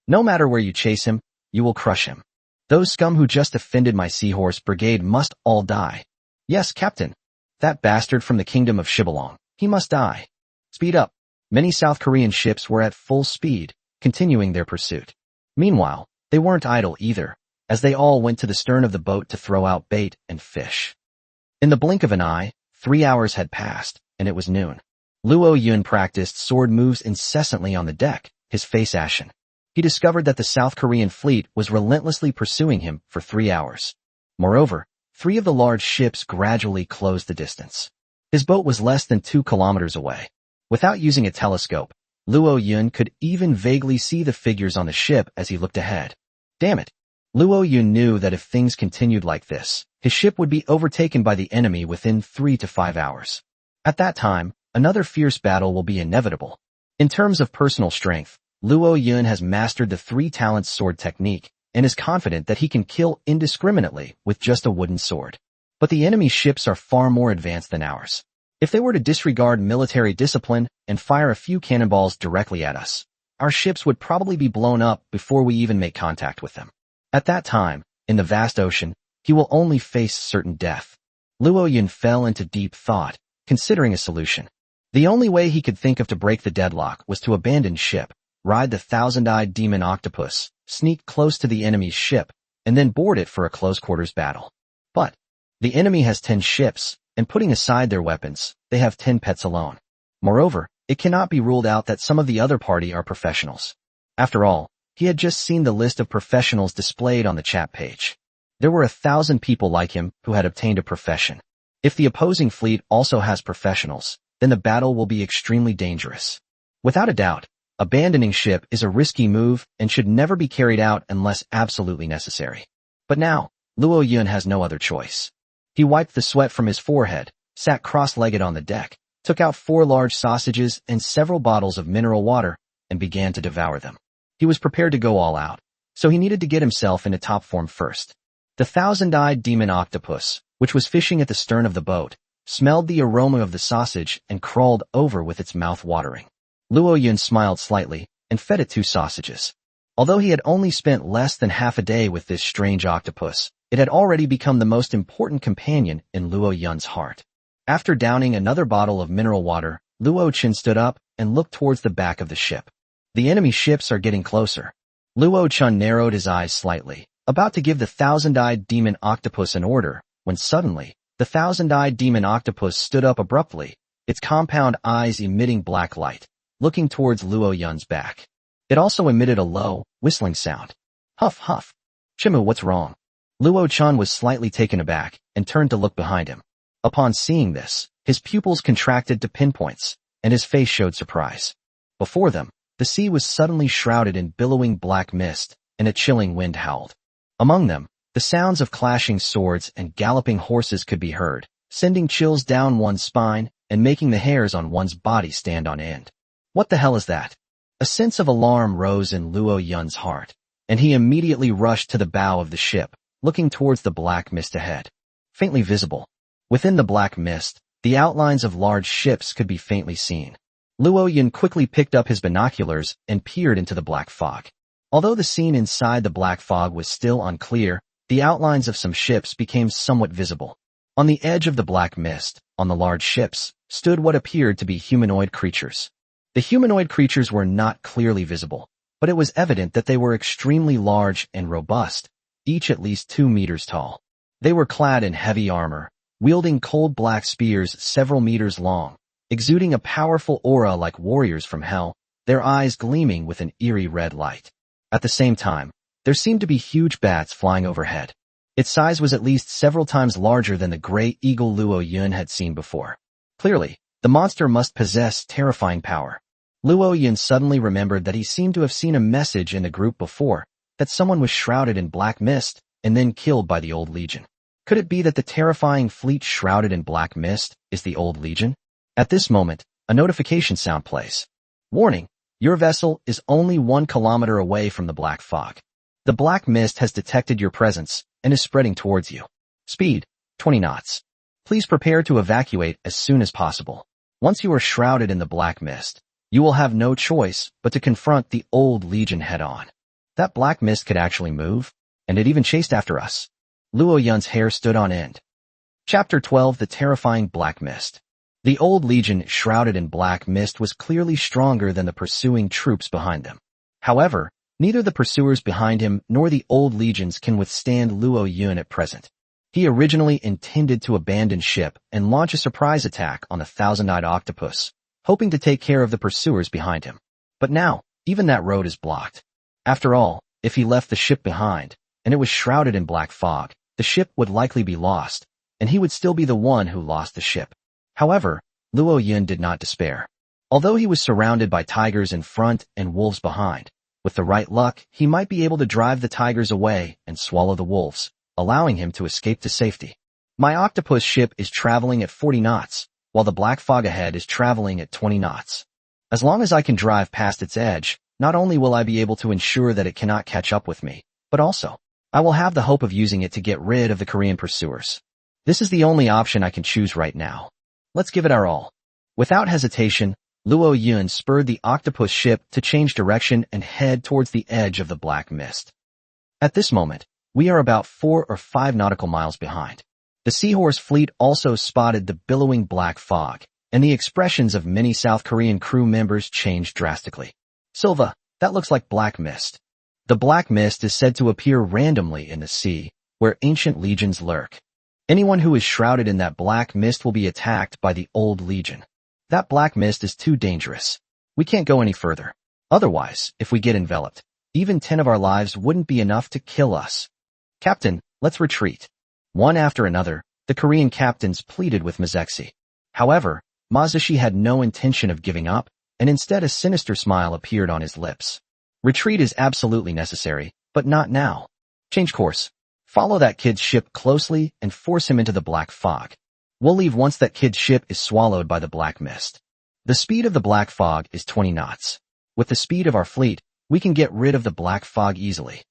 Speaker 1: No matter where you chase him, you will crush him. Those scum who just offended my seahorse brigade must all die. Yes, Captain. That bastard from the kingdom of Shibalong, he must die. Speed up." Many South Korean ships were at full speed, continuing their pursuit. Meanwhile, they weren't idle either, as they all went to the stern of the boat to throw out bait and fish. In the blink of an eye, 3 hours had passed, and it was noon. Luo Yun practiced sword moves incessantly on the deck, his face ashen. He discovered that the South Korean fleet was relentlessly pursuing him for 3 hours. Moreover, 3 of the large ships gradually closed the distance. His boat was less than 2 kilometers away. Without using a telescope, Luo Yun could even vaguely see the figures on the ship as he looked ahead. Damn it! Luo Yun knew that if things continued like this, his ship would be overtaken by the enemy within 3 to 5 hours. At that time, another fierce battle will be inevitable. In terms of personal strength, Luo Yun has mastered the 3 talents sword technique and is confident that he can kill indiscriminately with just a wooden sword. But the enemy ships are far more advanced than ours. If they were to disregard military discipline and fire a few cannonballs directly at us, our ships would probably be blown up before we even make contact with them. At that time, in the vast ocean, he will only face certain death. Luo Yun fell into deep thought, considering a solution. The only way he could think of to break the deadlock was to abandon ship, ride the thousand-eyed demon Octopus, sneak close to the enemy's ship, and then board it for a close-quarters battle. But the enemy has 10 ships, and putting aside their weapons, they have 10 pets alone. Moreover, it cannot be ruled out that some of the other party are professionals. After all, he had just seen the list of professionals displayed on the chat page. There were 1,000 people like him who had obtained a profession. If the opposing fleet also has professionals, then the battle will be extremely dangerous. Without a doubt, abandoning ship is a risky move and should never be carried out unless absolutely necessary. But now, Luo Yun has no other choice. He wiped the sweat from his forehead, sat cross-legged on the deck, took out 4 large sausages and several bottles of mineral water, and began to devour them. He was prepared to go all out, so he needed to get himself into top form first. The thousand-eyed demon Octopus, which was fishing at the stern of the boat, smelled the aroma of the sausage and crawled over with its mouth watering. Luo Yun smiled slightly and fed it 2 sausages. Although he had only spent less than half a day with this strange octopus, it had already become the most important companion in Luo Yun's heart. After downing another bottle of mineral water, Luo Chen stood up and looked towards the back of the ship. The enemy ships are getting closer. Luo Chen narrowed his eyes slightly, about to give the thousand-eyed demon octopus an order, when suddenly, the thousand-eyed demon octopus stood up abruptly, its compound eyes emitting black light, looking towards Luo Yun's back. It also emitted a low, whistling sound. Huff, huff. Chimu, what's wrong? Luo Chen was slightly taken aback and turned to look behind him. Upon seeing this, his pupils contracted to pinpoints, and his face showed surprise. Before them, the sea was suddenly shrouded in billowing black mist, and a chilling wind howled. Among them, the sounds of clashing swords and galloping horses could be heard, sending chills down one's spine and making the hairs on one's body stand on end. What the hell is that? A sense of alarm rose in Luo Yun's heart, and he immediately rushed to the bow of the ship, looking towards the black mist ahead. Faintly visible. Within the black mist, the outlines of large ships could be faintly seen. Luo Yun quickly picked up his binoculars and peered into the black fog. Although the scene inside the black fog was still unclear, the outlines of some ships became somewhat visible. On the edge of the black mist, on the large ships, stood what appeared to be humanoid creatures. The humanoid creatures were not clearly visible, but it was evident that they were extremely large and robust, each at least 2 meters tall. They were clad in heavy armor, wielding cold black spears several meters long, exuding a powerful aura like warriors from hell, their eyes gleaming with an eerie red light. At the same time, there seemed to be huge bats flying overhead. Its size was at least several times larger than the gray eagle Luo Yun had seen before. Clearly, the monster must possess terrifying power. Luo Yun suddenly remembered that he seemed to have seen a message in the group before, that someone was shrouded in black mist and then killed by the Old Legion. Could it be that the terrifying fleet shrouded in black mist is the Old Legion? At this moment, a notification sound plays. Warning, your vessel is only 1 kilometer away from the black fog. The black mist has detected your presence and is spreading towards you. Speed, 20 knots. Please prepare to evacuate as soon as possible. Once you are shrouded in the black mist, you will have no choice but to confront the old legion head-on. That black mist could actually move, and it even chased after us. Luo Yun's hair stood on end. Chapter 12: The Terrifying Black Mist. The old legion shrouded in black mist was clearly stronger than the pursuing troops behind them. However, neither the pursuers behind him nor the old legions can withstand Luo Yun at present. He originally intended to abandon ship and launch a surprise attack on the thousand-eyed octopus, hoping to take care of the pursuers behind him. But now, even that road is blocked. After all, if he left the ship behind, and it was shrouded in black fog, the ship would likely be lost, and he would still be the one who lost the ship. However, Luo Yun did not despair. Although he was surrounded by tigers in front and wolves behind, with the right luck, he might be able to drive the tigers away and swallow the wolves, allowing him to escape to safety. My octopus ship is traveling at 40 knots, while the black fog ahead is traveling at 20 knots. As long as I can drive past its edge, not only will I be able to ensure that it cannot catch up with me, but also, I will have the hope of using it to get rid of the Korean pursuers. This is the only option I can choose right now. Let's give it our all. Without hesitation, Luo Yun spurred the octopus ship to change direction and head towards the edge of the black mist. At this moment, we are about 4 or 5 nautical miles behind. The Seahorse fleet also spotted the billowing black fog, and the expressions of many South Korean crew members changed drastically. Silva, that looks like black mist. The black mist is said to appear randomly in the sea, where ancient legions lurk. Anyone who is shrouded in that black mist will be attacked by the old legion. That black mist is too dangerous. We can't go any further. Otherwise, if we get enveloped, even 10 of our lives wouldn't be enough to kill us. Captain, let's retreat. One after another, the Korean captains pleaded with Mythic. However, Mazushi had no intention of giving up, and instead a sinister smile appeared on his lips. Retreat is absolutely necessary, but not now. Change course. Follow that kid's ship closely and force him into the black fog. We'll leave once that kid's ship is swallowed by the black mist. The speed of the black fog is 20 knots. With the speed of our fleet, we can get rid of the black fog easily.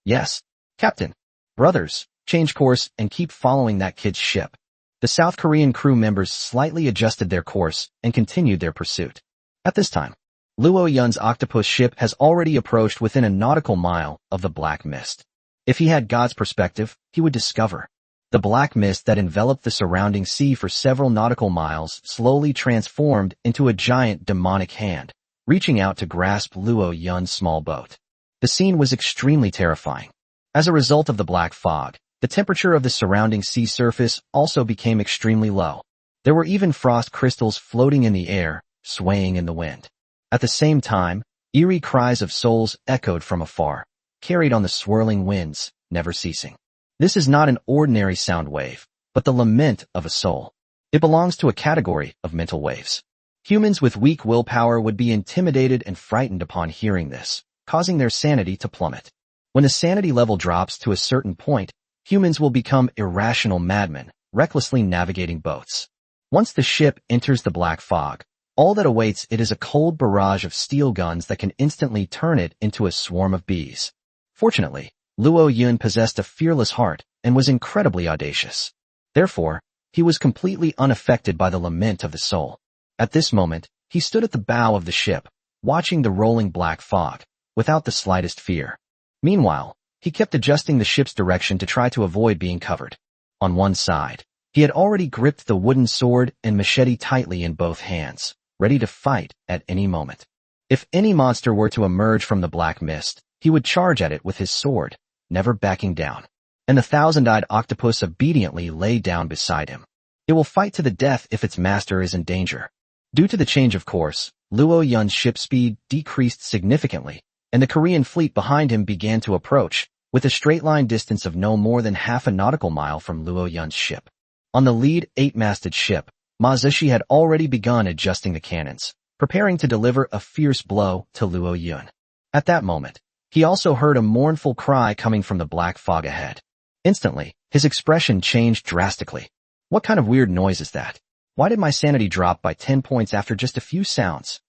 Speaker 1: Yes, Captain. Brothers, change course and keep following that kid's ship. The South Korean crew members slightly adjusted their course and continued their pursuit. At this time, Luo Yun's octopus ship has already approached within a nautical mile of the black mist. If he had God's perspective, he would discover. The black mist that enveloped the surrounding sea for several nautical miles slowly transformed into a giant demonic hand, reaching out to grasp Luo Yun's small boat. The scene was extremely terrifying. As a result of the black fog, the temperature of the surrounding sea surface also became extremely low. There were even frost crystals floating in the air, swaying in the wind. At the same time, eerie cries of souls echoed from afar, carried on the swirling winds, never ceasing. This is not an ordinary sound wave, but the lament of a soul. It belongs to a category of mental waves. Humans with weak willpower would be intimidated and frightened upon hearing this, causing their sanity to plummet. When the sanity level drops to a certain point, humans will become irrational madmen, recklessly navigating boats. Once the ship enters the black fog, all that awaits it is a cold barrage of steel guns that can instantly turn it into a swarm of bees. Fortunately, Luo Yun possessed a fearless heart and was incredibly audacious. Therefore, he was completely unaffected by the lament of the soul. At this moment, he stood at the bow of the ship, watching the rolling black fog, without the slightest fear. Meanwhile, he kept adjusting the ship's direction to try to avoid being covered. On one side, he had already gripped the wooden sword and machete tightly in both hands, ready to fight at any moment. If any monster were to emerge from the black mist, he would charge at it with his sword, never backing down. And the thousand-eyed octopus obediently lay down beside him. It will fight to the death if its master is in danger. Due to the change of course, Luo Yun's ship speed decreased significantly, and the Korean fleet behind him began to approach, with a straight-line distance of no more than half a nautical mile from Luo Yun's ship. On the lead 8-masted ship, Mazushi had already begun adjusting the cannons, preparing to deliver a fierce blow to Luo Yun. At that moment, he also heard a mournful cry coming from the black fog ahead. Instantly, his expression changed drastically. What kind of weird noise is that? Why did my sanity drop by 10 points after just a few sounds?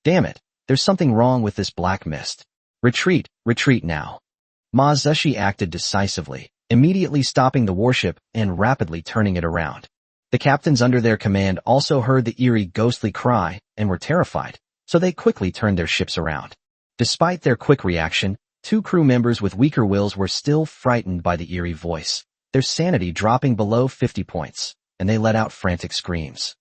Speaker 1: Damn it, there's something wrong with this black mist. Retreat, retreat now. Mazushi acted decisively, immediately stopping the warship and rapidly turning it around. The captains under their command also heard the eerie ghostly cry and were terrified, so they quickly turned their ships around. Despite their quick reaction, 2 crew members with weaker wills were still frightened by the eerie voice, their sanity dropping below 50 points, and they let out frantic screams.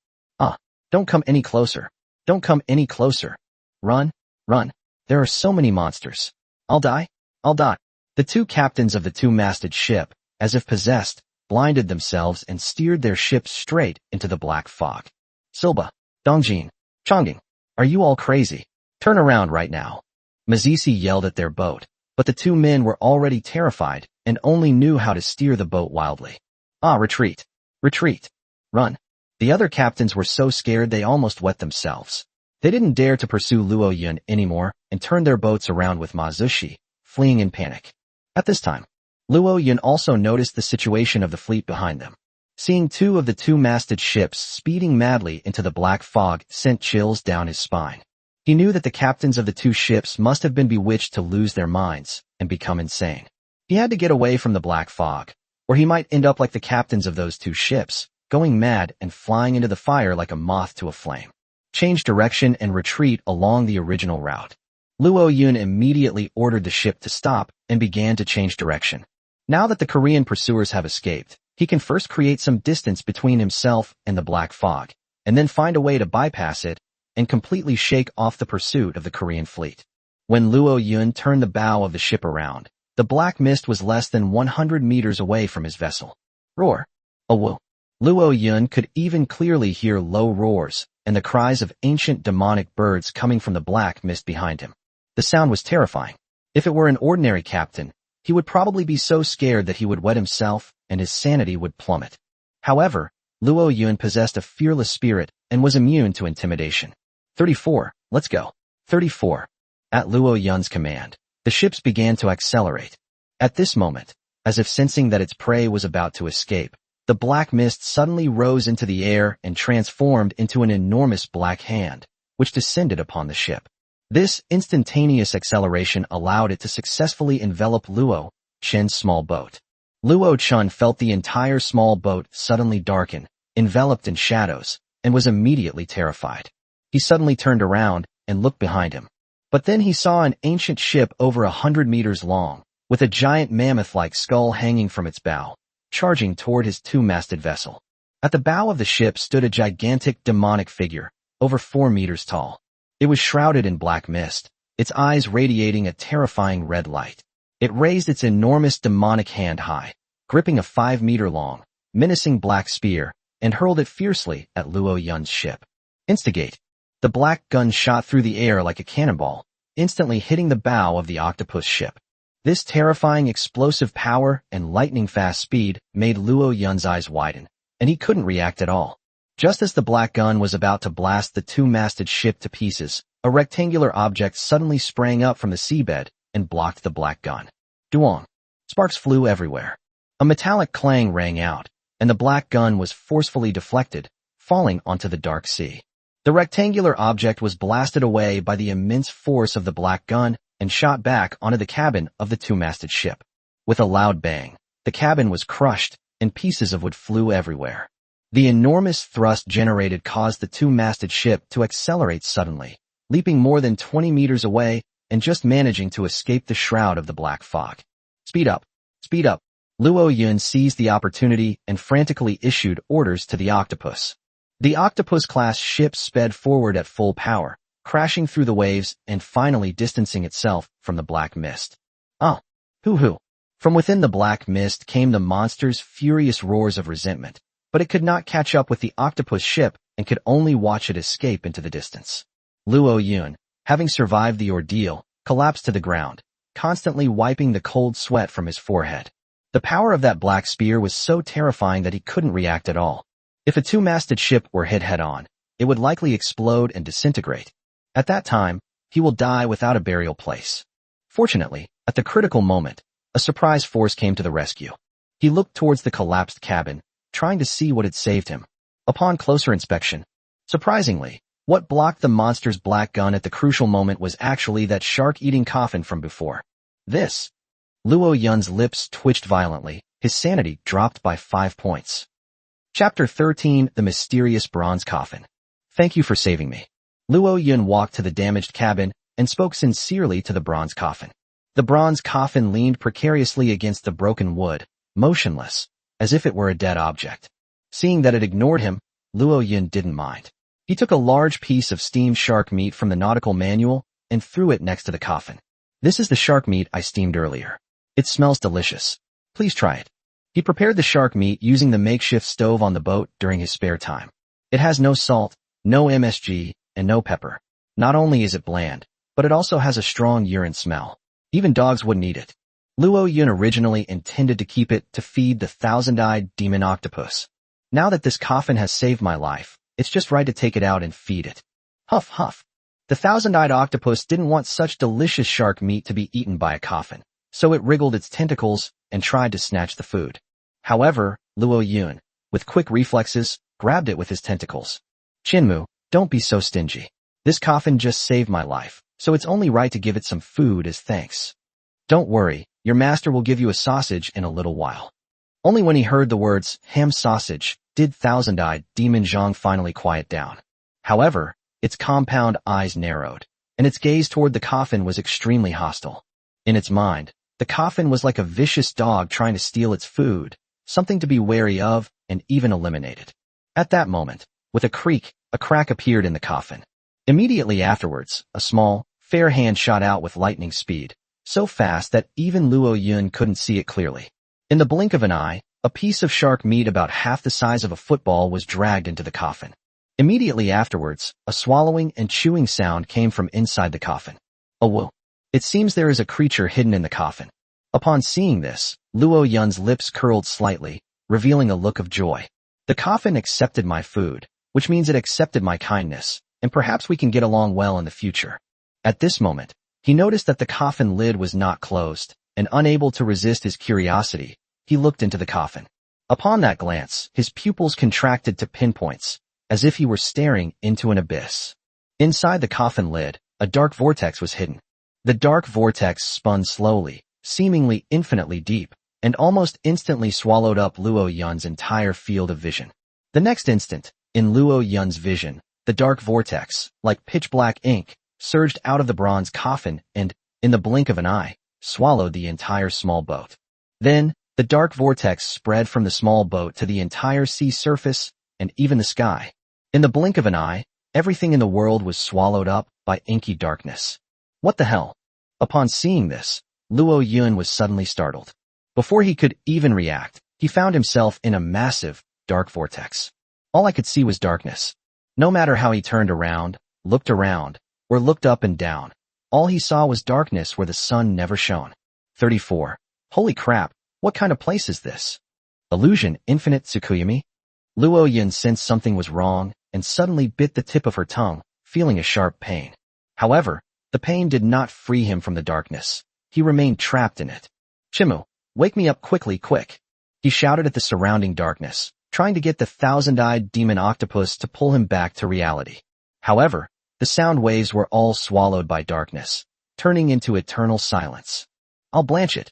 Speaker 1: Don't come any closer. Don't come any closer. Run, run. There are so many monsters. I'll die. I'll die. The 2 captains of the 2-masted ship, as if possessed, blinded themselves and steered their ships straight into the black fog. Silba, Dongjin, Chongqing, are you all crazy? Turn around right now. Mazisi yelled at their boat, but the 2 men were already terrified and only knew how to steer the boat wildly. Retreat. Retreat. Run. The other captains were so scared they almost wet themselves. They didn't dare to pursue Luo Yun anymore and turned their boats around with Ma Zushi, fleeing in panic. At this time, Luo Yun also noticed the situation of the fleet behind them. Seeing 2 of the 2-masted ships speeding madly into the black fog sent chills down his spine. He knew that the captains of the 2 ships must have been bewitched to lose their minds and become insane. He had to get away from the black fog, or he might end up like the captains of those 2 ships, going mad and flying into the fire like a moth to a flame. Change direction and retreat along the original route. Luo Yun immediately ordered the ship to stop and began to change direction. Now that the Korean pursuers have escaped, he can first create some distance between himself and the black fog, and then find a way to bypass it and completely shake off the pursuit of the Korean fleet. When Luo Yun turned the bow of the ship around, the black mist was less than 100 meters away from his vessel. Roar. Woo. Luo Yun could even clearly hear low roars and the cries of ancient demonic birds coming from the black mist behind him. The sound was terrifying. If it were an ordinary captain, he would probably be so scared that he would wet himself and his sanity would plummet. However, Luo Yun possessed a fearless spirit and was immune to intimidation. 34, let's go. 34. At Luo Yun's command, the ships began to accelerate. At this moment, as if sensing that its prey was about to escape, the black mist suddenly rose into the air and transformed into an enormous black hand, which descended upon the ship. This instantaneous acceleration allowed it to successfully envelop Luo Chen's small boat. Luo Chen felt the entire small boat suddenly darken, enveloped in shadows, and was immediately terrified. He suddenly turned around and looked behind him. But then he saw an ancient ship over 100 meters long, with a giant mammoth-like skull hanging from its bow, charging toward his 2-masted vessel. At the bow of the ship stood a gigantic demonic figure, over 4 meters tall. It was shrouded in black mist, its eyes radiating a terrifying red light. It raised its enormous demonic hand high, gripping a 5-meter-long, menacing black spear, and hurled it fiercely at Luo Yun's ship. Instigate. The black gun shot through the air like a cannonball, instantly hitting the bow of the Octopus ship. This terrifying explosive power and lightning-fast speed made Luo Yun's eyes widen, and he couldn't react at all. Just as the black gun was about to blast the 2-masted ship to pieces, a rectangular object suddenly sprang up from the seabed and blocked the black gun. Duong. Sparks flew everywhere. A metallic clang rang out, and the black gun was forcefully deflected, falling onto the dark sea. The rectangular object was blasted away by the immense force of the black gun and shot back onto the cabin of the 2-masted ship. With a loud bang, the cabin was crushed, and pieces of wood flew everywhere. The enormous thrust generated caused the 2-masted ship to accelerate suddenly, leaping more than 20 meters away and just managing to escape the shroud of the black fog. Speed up! Speed up! Luo Yun seized the opportunity and frantically issued orders to the Octopus. The Octopus-class ship sped forward at full power, crashing through the waves and finally distancing itself from the black mist. Hoo-hoo! From within the black mist came the monster's furious roars of resentment, but it could not catch up with the Octopus ship and could only watch it escape into the distance. Luo Yun, having survived the ordeal, collapsed to the ground, constantly wiping the cold sweat from his forehead. The power of that black spear was so terrifying that he couldn't react at all. If a 2-masted ship were hit head-on, it would likely explode and disintegrate. At that time, he will die without a burial place. Fortunately, at the critical moment, a surprise force came to the rescue. He looked towards the collapsed cabin, trying to see what had saved him. Upon closer inspection, surprisingly, what blocked the monster's black gun at the crucial moment was actually that shark-eating coffin from before. This. Luo Yun's lips twitched violently, his sanity dropped by 5 points. Chapter 13, The Mysterious Bronze Coffin. Thank you for saving me. Luo Yun walked to the damaged cabin and spoke sincerely to the bronze coffin. The bronze coffin leaned precariously against the broken wood, motionless, as if it were a dead object. Seeing that it ignored him, Luo Yun didn't mind. He took a large piece of steamed shark meat from the nautical manual and threw it next to the coffin. This is the shark meat I steamed earlier. It smells delicious. Please try it. He prepared the shark meat using the makeshift stove on the boat during his spare time. It has no salt, no MSG, and no pepper. Not only is it bland, but it also has a strong urine smell. Even dogs wouldn't eat it. Luo Yun originally intended to keep it to feed the thousand-eyed demon octopus. Now that this coffin has saved my life, it's just right to take it out and feed it. Huff, huff. The thousand-eyed octopus didn't want such delicious shark meat to be eaten by a coffin, so it wriggled its tentacles and tried to snatch the food. However, Luo Yun, with quick reflexes, grabbed it with his tentacles. Chinmu, don't be so stingy. This coffin just saved my life, so it's only right to give it some food as thanks. Don't worry, your master will give you a sausage in a little while. Only when he heard the words, ham sausage, did thousand-eyed demon Zhang finally quiet down. However, its compound eyes narrowed, and its gaze toward the coffin was extremely hostile. In its mind, the coffin was like a vicious dog trying to steal its food, something to be wary of and even eliminated. At that moment, with a creak, a crack appeared in the coffin. Immediately afterwards, a small, fair hand shot out with lightning speed, so fast that even Luo Yun couldn't see it clearly. In the blink of an eye, a piece of shark meat about half the size of a football was dragged into the coffin. Immediately afterwards, a swallowing and chewing sound came from inside the coffin. Oh whoa. It seems there is a creature hidden in the coffin. Upon seeing this, Luo Yun's lips curled slightly, revealing a look of joy. The coffin accepted my food, which means it accepted my kindness, and perhaps we can get along well in the future. At this moment, he noticed that the coffin lid was not closed, and unable to resist his curiosity, he looked into the coffin. Upon that glance, his pupils contracted to pinpoints, as if he were staring into an abyss. Inside the coffin lid, a dark vortex was hidden. The dark vortex spun slowly, seemingly infinitely deep, and almost instantly swallowed up Luo Yun's entire field of vision. The next instant, in Luo Yun's vision, the dark vortex, like pitch-black ink, surged out of the bronze coffin and, in the blink of an eye, swallowed the entire small boat. Then, the dark vortex spread from the small boat to the entire sea surface and even the sky. In the blink of an eye, everything in the world was swallowed up by inky darkness. What the hell? Upon seeing this, Luo Yun was suddenly startled. Before he could even react, he found himself in a massive, dark vortex. All I could see was darkness. No matter how he turned around, or looked up and down, all he saw was darkness where the sun never shone. 34. Holy crap, what kind of place is this? Illusion Infinite Tsukuyami? Luo Yun sensed something was wrong and suddenly bit the tip of her tongue, feeling a sharp pain. However, the pain did not free him from the darkness. He remained trapped in it. Chimu, wake me up quickly, quick. He shouted at the surrounding darkness, trying to get the thousand-eyed demon octopus to pull him back to reality. However, the sound waves were all swallowed by darkness, turning into eternal silence. I'll blanch it.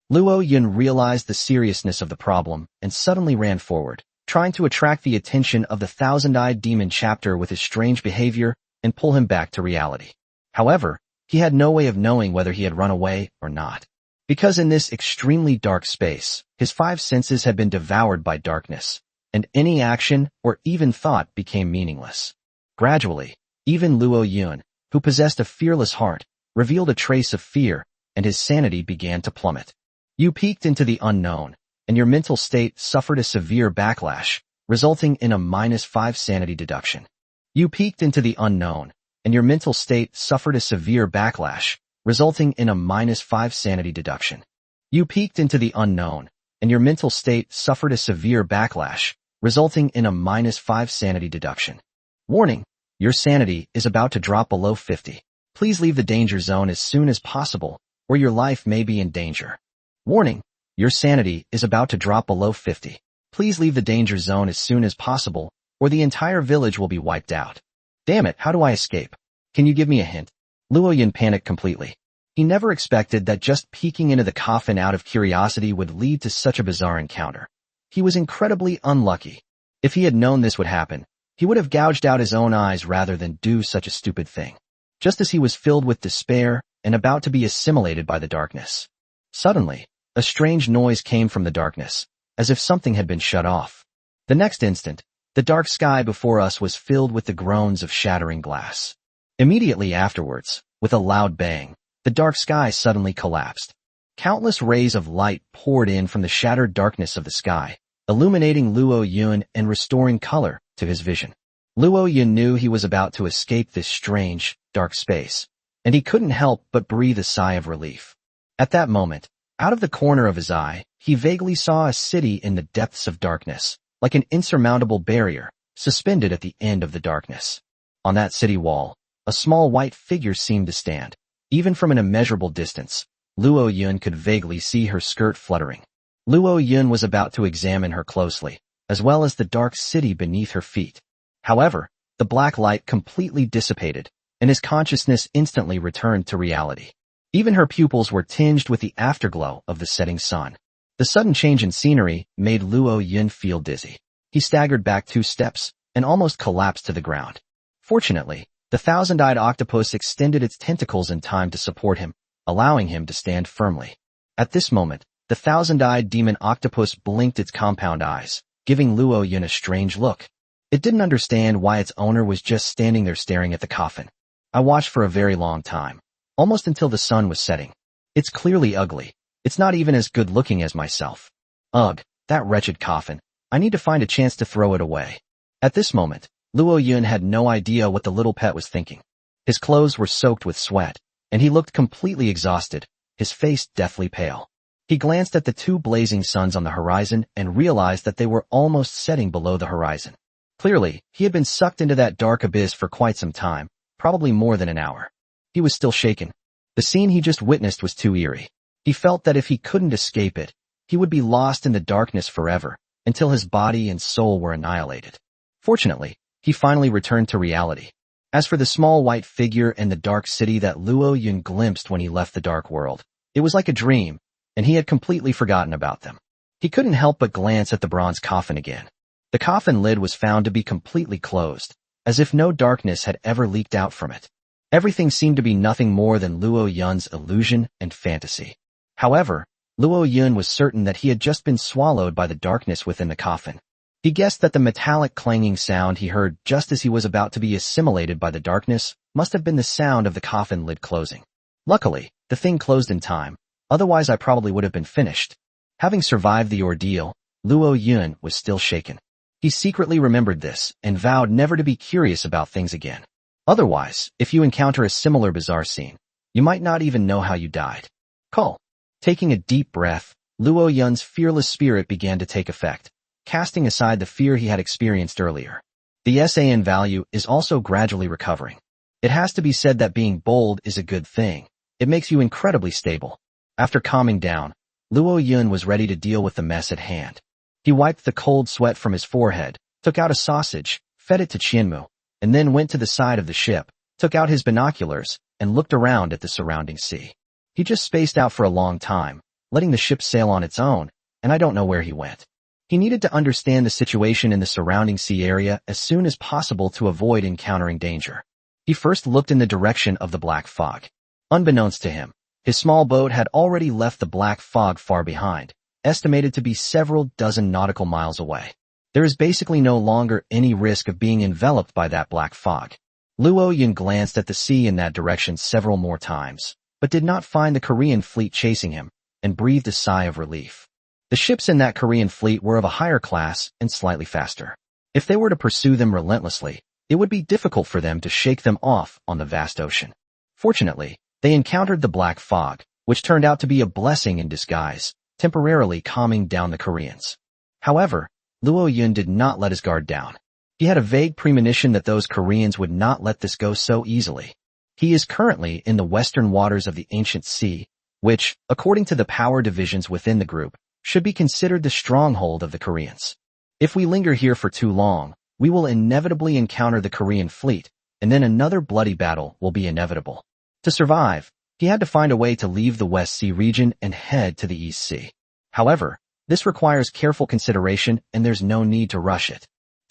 Speaker 1: Luo Yun realized the seriousness of the problem and suddenly ran forward, trying to attract the attention of the thousand-eyed demon chapter with his strange behavior and pull him back to reality. However, he had no way of knowing whether he had run away or not. Because in this extremely dark space, his 5 senses had been devoured by darkness, and any action or even thought became meaningless. Gradually, even Luo Yun, who possessed a fearless heart, revealed a trace of fear, and his sanity began to plummet. You peeked into the unknown, and your mental state suffered a severe backlash, resulting in a -5 sanity deduction. You peeked into the unknown, and your mental state suffered a severe backlash, resulting in a -5 sanity deduction. You peeked into the unknown, and your mental state suffered a severe backlash, resulting in a -5 sanity deduction. Warning, your sanity is about to drop below 50. Please leave the danger zone as soon as possible, or your life may be in danger. Warning, your sanity is about to drop below 50. Please leave the danger zone as soon as possible, or the entire village will be wiped out. Damn it, how do I escape? Can you give me a hint? Luo Yun panicked completely. He never expected that just peeking into the coffin out of curiosity would lead to such a bizarre encounter. He was incredibly unlucky. If he had known this would happen, he would have gouged out his own eyes rather than do such a stupid thing. Just as he was filled with despair and about to be assimilated by the darkness. Suddenly, a strange noise came from the darkness, as if something had been shut off. The next instant, the dark sky before us was filled with the groans of shattering glass. Immediately afterwards, with a loud bang, the dark sky suddenly collapsed. Countless rays of light poured in from the shattered darkness of the sky, illuminating Luo Yun and restoring color to his vision. Luo Yun knew he was about to escape this strange, dark space, and he couldn't help but breathe a sigh of relief. At that moment, out of the corner of his eye, he vaguely saw a city in the depths of darkness, like an insurmountable barrier, suspended at the end of the darkness. On that city wall, a small white figure seemed to stand. Even from an immeasurable distance, Luo Yun could vaguely see her skirt fluttering. Luo Yun was about to examine her closely, as well as the dark city beneath her feet. However, the black light completely dissipated, and his consciousness instantly returned to reality. Even her pupils were tinged with the afterglow of the setting sun. The sudden change in scenery made Luo Yun feel dizzy. He staggered back 2 steps and almost collapsed to the ground. Fortunately, the thousand-eyed octopus extended its tentacles in time to support him, allowing him to stand firmly. At this moment, the thousand-eyed demon octopus blinked its compound eyes, giving Luo Yun a strange look. It didn't understand why its owner was just standing there staring at the coffin. I watched for a very long time, almost until the sun was setting. It's clearly ugly. It's not even as good-looking as myself. Ugh, that wretched coffin. I need to find a chance to throw it away. At this moment, Luo Yun had no idea what the little pet was thinking. His clothes were soaked with sweat, and he looked completely exhausted, his face deathly pale. He glanced at the 2 blazing suns on the horizon and realized that they were almost setting below the horizon. Clearly, he had been sucked into that dark abyss for quite some time, probably more than an hour. He was still shaken. The scene he just witnessed was too eerie. He felt that if he couldn't escape it, he would be lost in the darkness forever, until his body and soul were annihilated. Fortunately, he finally returned to reality. As for the small white figure and the dark city that Luo Yun glimpsed when he left the dark world, it was like a dream, and he had completely forgotten about them. He couldn't help but glance at the bronze coffin again. The coffin lid was found to be completely closed, as if no darkness had ever leaked out from it. Everything seemed to be nothing more than Luo Yun's illusion and fantasy. However, Luo Yun was certain that he had just been swallowed by the darkness within the coffin. He guessed that the metallic clanging sound he heard just as he was about to be assimilated by the darkness must have been the sound of the coffin lid closing. Luckily, the thing closed in time, otherwise I probably would have been finished. Having survived the ordeal, Luo Yun was still shaken. He secretly remembered this and vowed never to be curious about things again. Otherwise, if you encounter a similar bizarre scene, you might not even know how you died. Call. Taking a deep breath, Luo Yun's fearless spirit began to take effect, casting aside the fear he had experienced earlier. The SAN value is also gradually recovering. It has to be said that being bold is a good thing. It makes you incredibly stable. After calming down, Luo Yun was ready to deal with the mess at hand. He wiped the cold sweat from his forehead, took out a sausage, fed it to Qianmu, and then went to the side of the ship, took out his binoculars, and looked around at the surrounding sea. He just spaced out for a long time, letting the ship sail on its own, and I don't know where he went. He needed to understand the situation in the surrounding sea area as soon as possible to avoid encountering danger. He first looked in the direction of the black fog. Unbeknownst to him, his small boat had already left the black fog far behind, estimated to be several dozen nautical miles away. There is basically no longer any risk of being enveloped by that black fog. Luo Yun glanced at the sea in that direction several more times, but did not find the Korean fleet chasing him, and breathed a sigh of relief. The ships in that Korean fleet were of a higher class and slightly faster. If they were to pursue them relentlessly, it would be difficult for them to shake them off on the vast ocean. Fortunately, they encountered the black fog, which turned out to be a blessing in disguise, temporarily calming down the Koreans. However, Luo Yun did not let his guard down. He had a vague premonition that those Koreans would not let this go so easily. He is currently in the western waters of the ancient sea, which, according to the power divisions within the group, should be considered the stronghold of the Koreans. If we linger here for too long, we will inevitably encounter the Korean fleet, and then another bloody battle will be inevitable. To survive, he had to find a way to leave the West Sea region and head to the East Sea. However, this requires careful consideration and there's no need to rush it.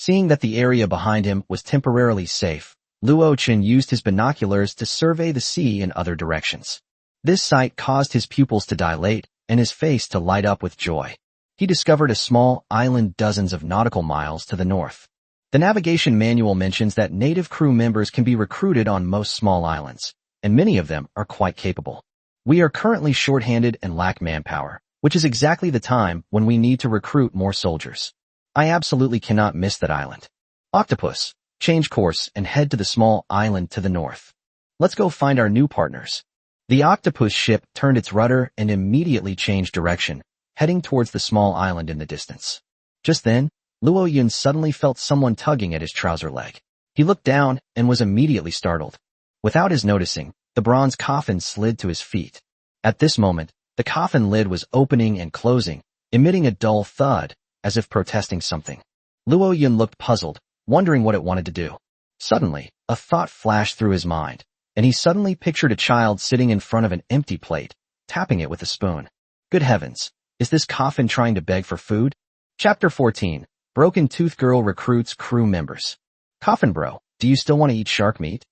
Speaker 1: Seeing that the area behind him was temporarily safe, Luo Chen used his binoculars to survey the sea in other directions. This sight caused his pupils to dilate and his face to light up with joy. He discovered a small island dozens of nautical miles to the north. The navigation manual mentions that native crew members can be recruited on most small islands, and many of them are quite capable. We are currently short-handed and lack manpower, which is exactly the time when we need to recruit more soldiers. I absolutely cannot miss that island. Octopus, change course and head to the small island to the north. Let's go find our new partners. The Octopus ship turned its rudder and immediately changed direction, heading towards the small island in the distance. Just then, Luo Yun suddenly felt someone tugging at his trouser leg. He looked down and was immediately startled. Without his noticing, the bronze coffin slid to his feet. At this moment, the coffin lid was opening and closing, emitting a dull thud, as if protesting something. Luo Yun looked puzzled, wondering what it wanted to do. Suddenly, a thought flashed through his mind, and he suddenly pictured a child sitting in front of an empty plate, tapping it with a spoon. Good heavens, is this coffin trying to beg for food? Chapter 14. Broken Tooth Girl recruits crew members. Coffin bro, do you still want to eat shark meat?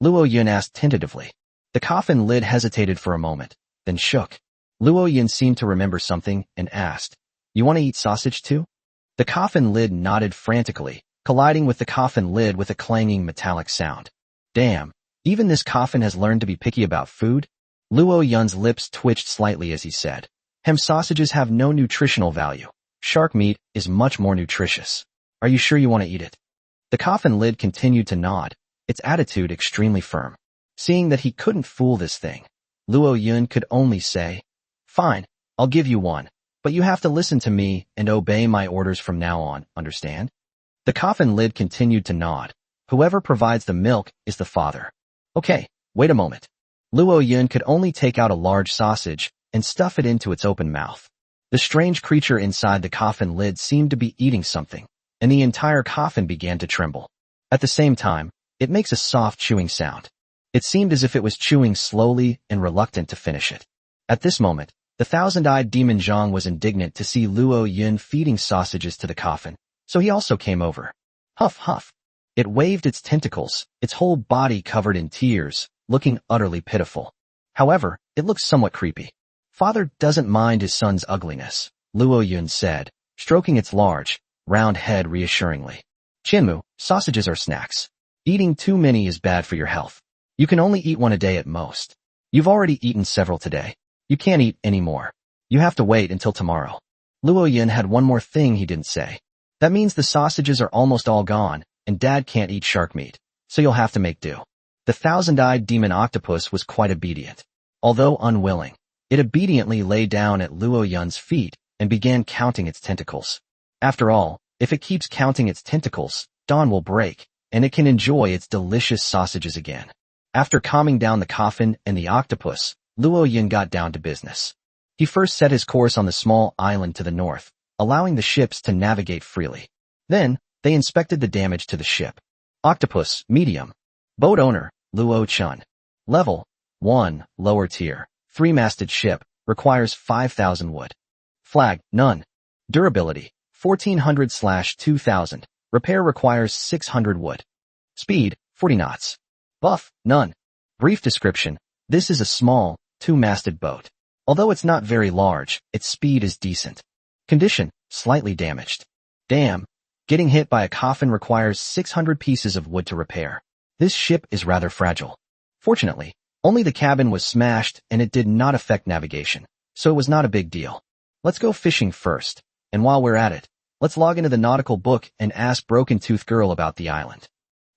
Speaker 1: Luo Yun asked tentatively. The coffin lid hesitated for a moment, then shook. Luo Yun seemed to remember something and asked, you want to eat sausage too? The coffin lid nodded frantically, colliding with the coffin lid with a clanging metallic sound. Damn, even this coffin has learned to be picky about food? Luo Yun's lips twitched slightly as he said, Hem sausages have no nutritional value. Shark meat is much more nutritious. Are you sure you want to eat it? The coffin lid continued to nod, its attitude extremely firm. Seeing that he couldn't fool this thing, Luo Yun could only say, fine, I'll give you one, but you have to listen to me and obey my orders from now on, understand? The coffin lid continued to nod. Whoever provides the milk is the father. Okay, wait a moment. Luo Yun could only take out a large sausage and stuff it into its open mouth. The strange creature inside the coffin lid seemed to be eating something, and the entire coffin began to tremble. At the same time, it makes a soft chewing sound. It seemed as if it was chewing slowly and reluctant to finish it. At this moment, the thousand-eyed demon Zhang was indignant to see Luo Yun feeding sausages to the coffin, so he also came over. Huff, huff. It waved its tentacles, its whole body covered in tears, looking utterly pitiful. However, it looked somewhat creepy. Father doesn't mind his son's ugliness, Luo Yun said, stroking its large, round head reassuringly. Chinmu, sausages are snacks. Eating too many is bad for your health. You can only eat one a day at most. You've already eaten several today. You can't eat any more. You have to wait until tomorrow. Luo Yun had one more thing he didn't say. That means the sausages are almost all gone, and Dad can't eat shark meat, so you'll have to make do. The thousand-eyed demon octopus was quite obedient. Although unwilling, it obediently lay down at Luo Yun's feet and began counting its tentacles. After all, if it keeps counting its tentacles, dawn will break, and it can enjoy its delicious sausages again. After calming down the coffin and the octopus, Luo Yun got down to business. He first set his course on the small island to the north, allowing the ships to navigate freely. Then, they inspected the damage to the ship. Octopus, medium. Boat owner, Luo Chun. Level, 1, lower tier. 3-masted ship, requires 5,000 wood. Flag, none. Durability, 1400/2000. Repair requires 600 wood. Speed, 40 knots. Buff, none. Brief description, this is a small, 2-masted boat. Although it's not very large, its speed is decent. Condition, slightly damaged. Damn, getting hit by a coffin requires 600 pieces of wood to repair. This ship is rather fragile. Fortunately, only the cabin was smashed and it did not affect navigation, so it was not a big deal. Let's go fishing first, and while we're at it, let's log into the Nautical book and ask Broken Tooth Girl about the island.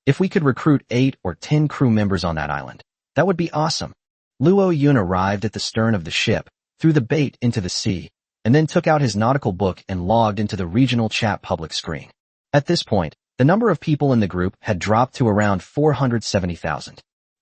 Speaker 1: If we could recruit 8 or 10 crew members on that island, that would be awesome. Luo Yun arrived at the stern of the ship, threw the bait into the sea, and then took out his Nautical book and logged into the regional chat public screen. At this point, the number of people in the group had dropped to around 470,000.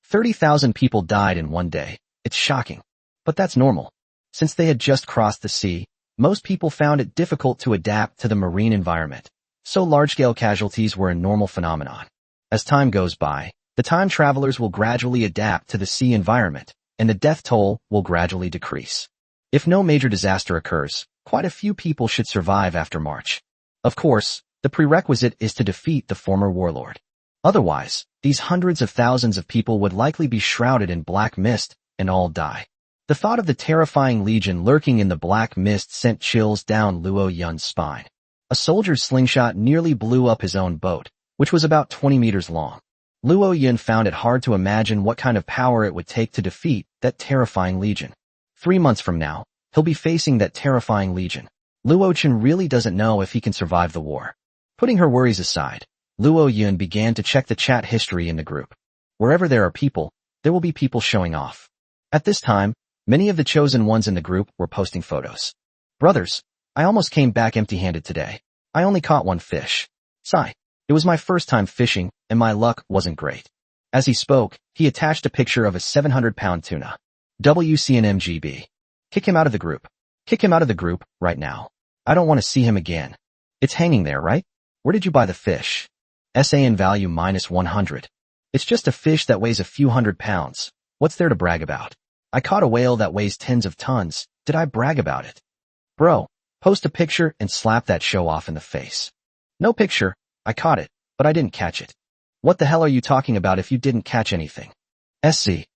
Speaker 1: 30,000 people died in one day. It's shocking. But that's normal. Since they had just crossed the sea, most people found it difficult to adapt to the marine environment, so large-scale casualties were a normal phenomenon. As time goes by, the time travelers will gradually adapt to the sea environment, and the death toll will gradually decrease. If no major disaster occurs, quite a few people should survive after March. Of course, The prerequisite is to defeat the former warlord. Otherwise, these hundreds of thousands of people would likely be shrouded in black mist and all die. The thought of the terrifying legion lurking in the black mist sent chills down Luo Yun's spine. A soldier's slingshot nearly blew up his own boat, which was about 20 meters long. Luo Yun found it hard to imagine what kind of power it would take to defeat that terrifying legion. 3 months from now, he'll be facing that terrifying legion. Luo Chen really doesn't know if he can survive the war. Putting her worries aside, Luo Yun began to check the chat history in the group. Wherever there are people, there will be people showing off. At this time, many of the chosen ones in the group were posting photos. Brothers, I almost came back empty-handed today. I only caught 1 fish. Sigh. It was my first time fishing, and my luck wasn't great. As he spoke, he attached a picture of a 700-pound tuna. WCNMGB. Kick him out of the group. Kick him out of the group, right now. I don't want to see him again. It's hanging there, right? Where did you buy the fish? SAN value -100. It's just a fish that weighs a few hundred pounds. What's there to brag about? I caught a whale that weighs tens of tons. Did I brag about it? Bro, post a picture and slap that show off in the face. No picture. I caught it, but I didn't catch it. What the hell are you talking about if you didn't catch anything? SC.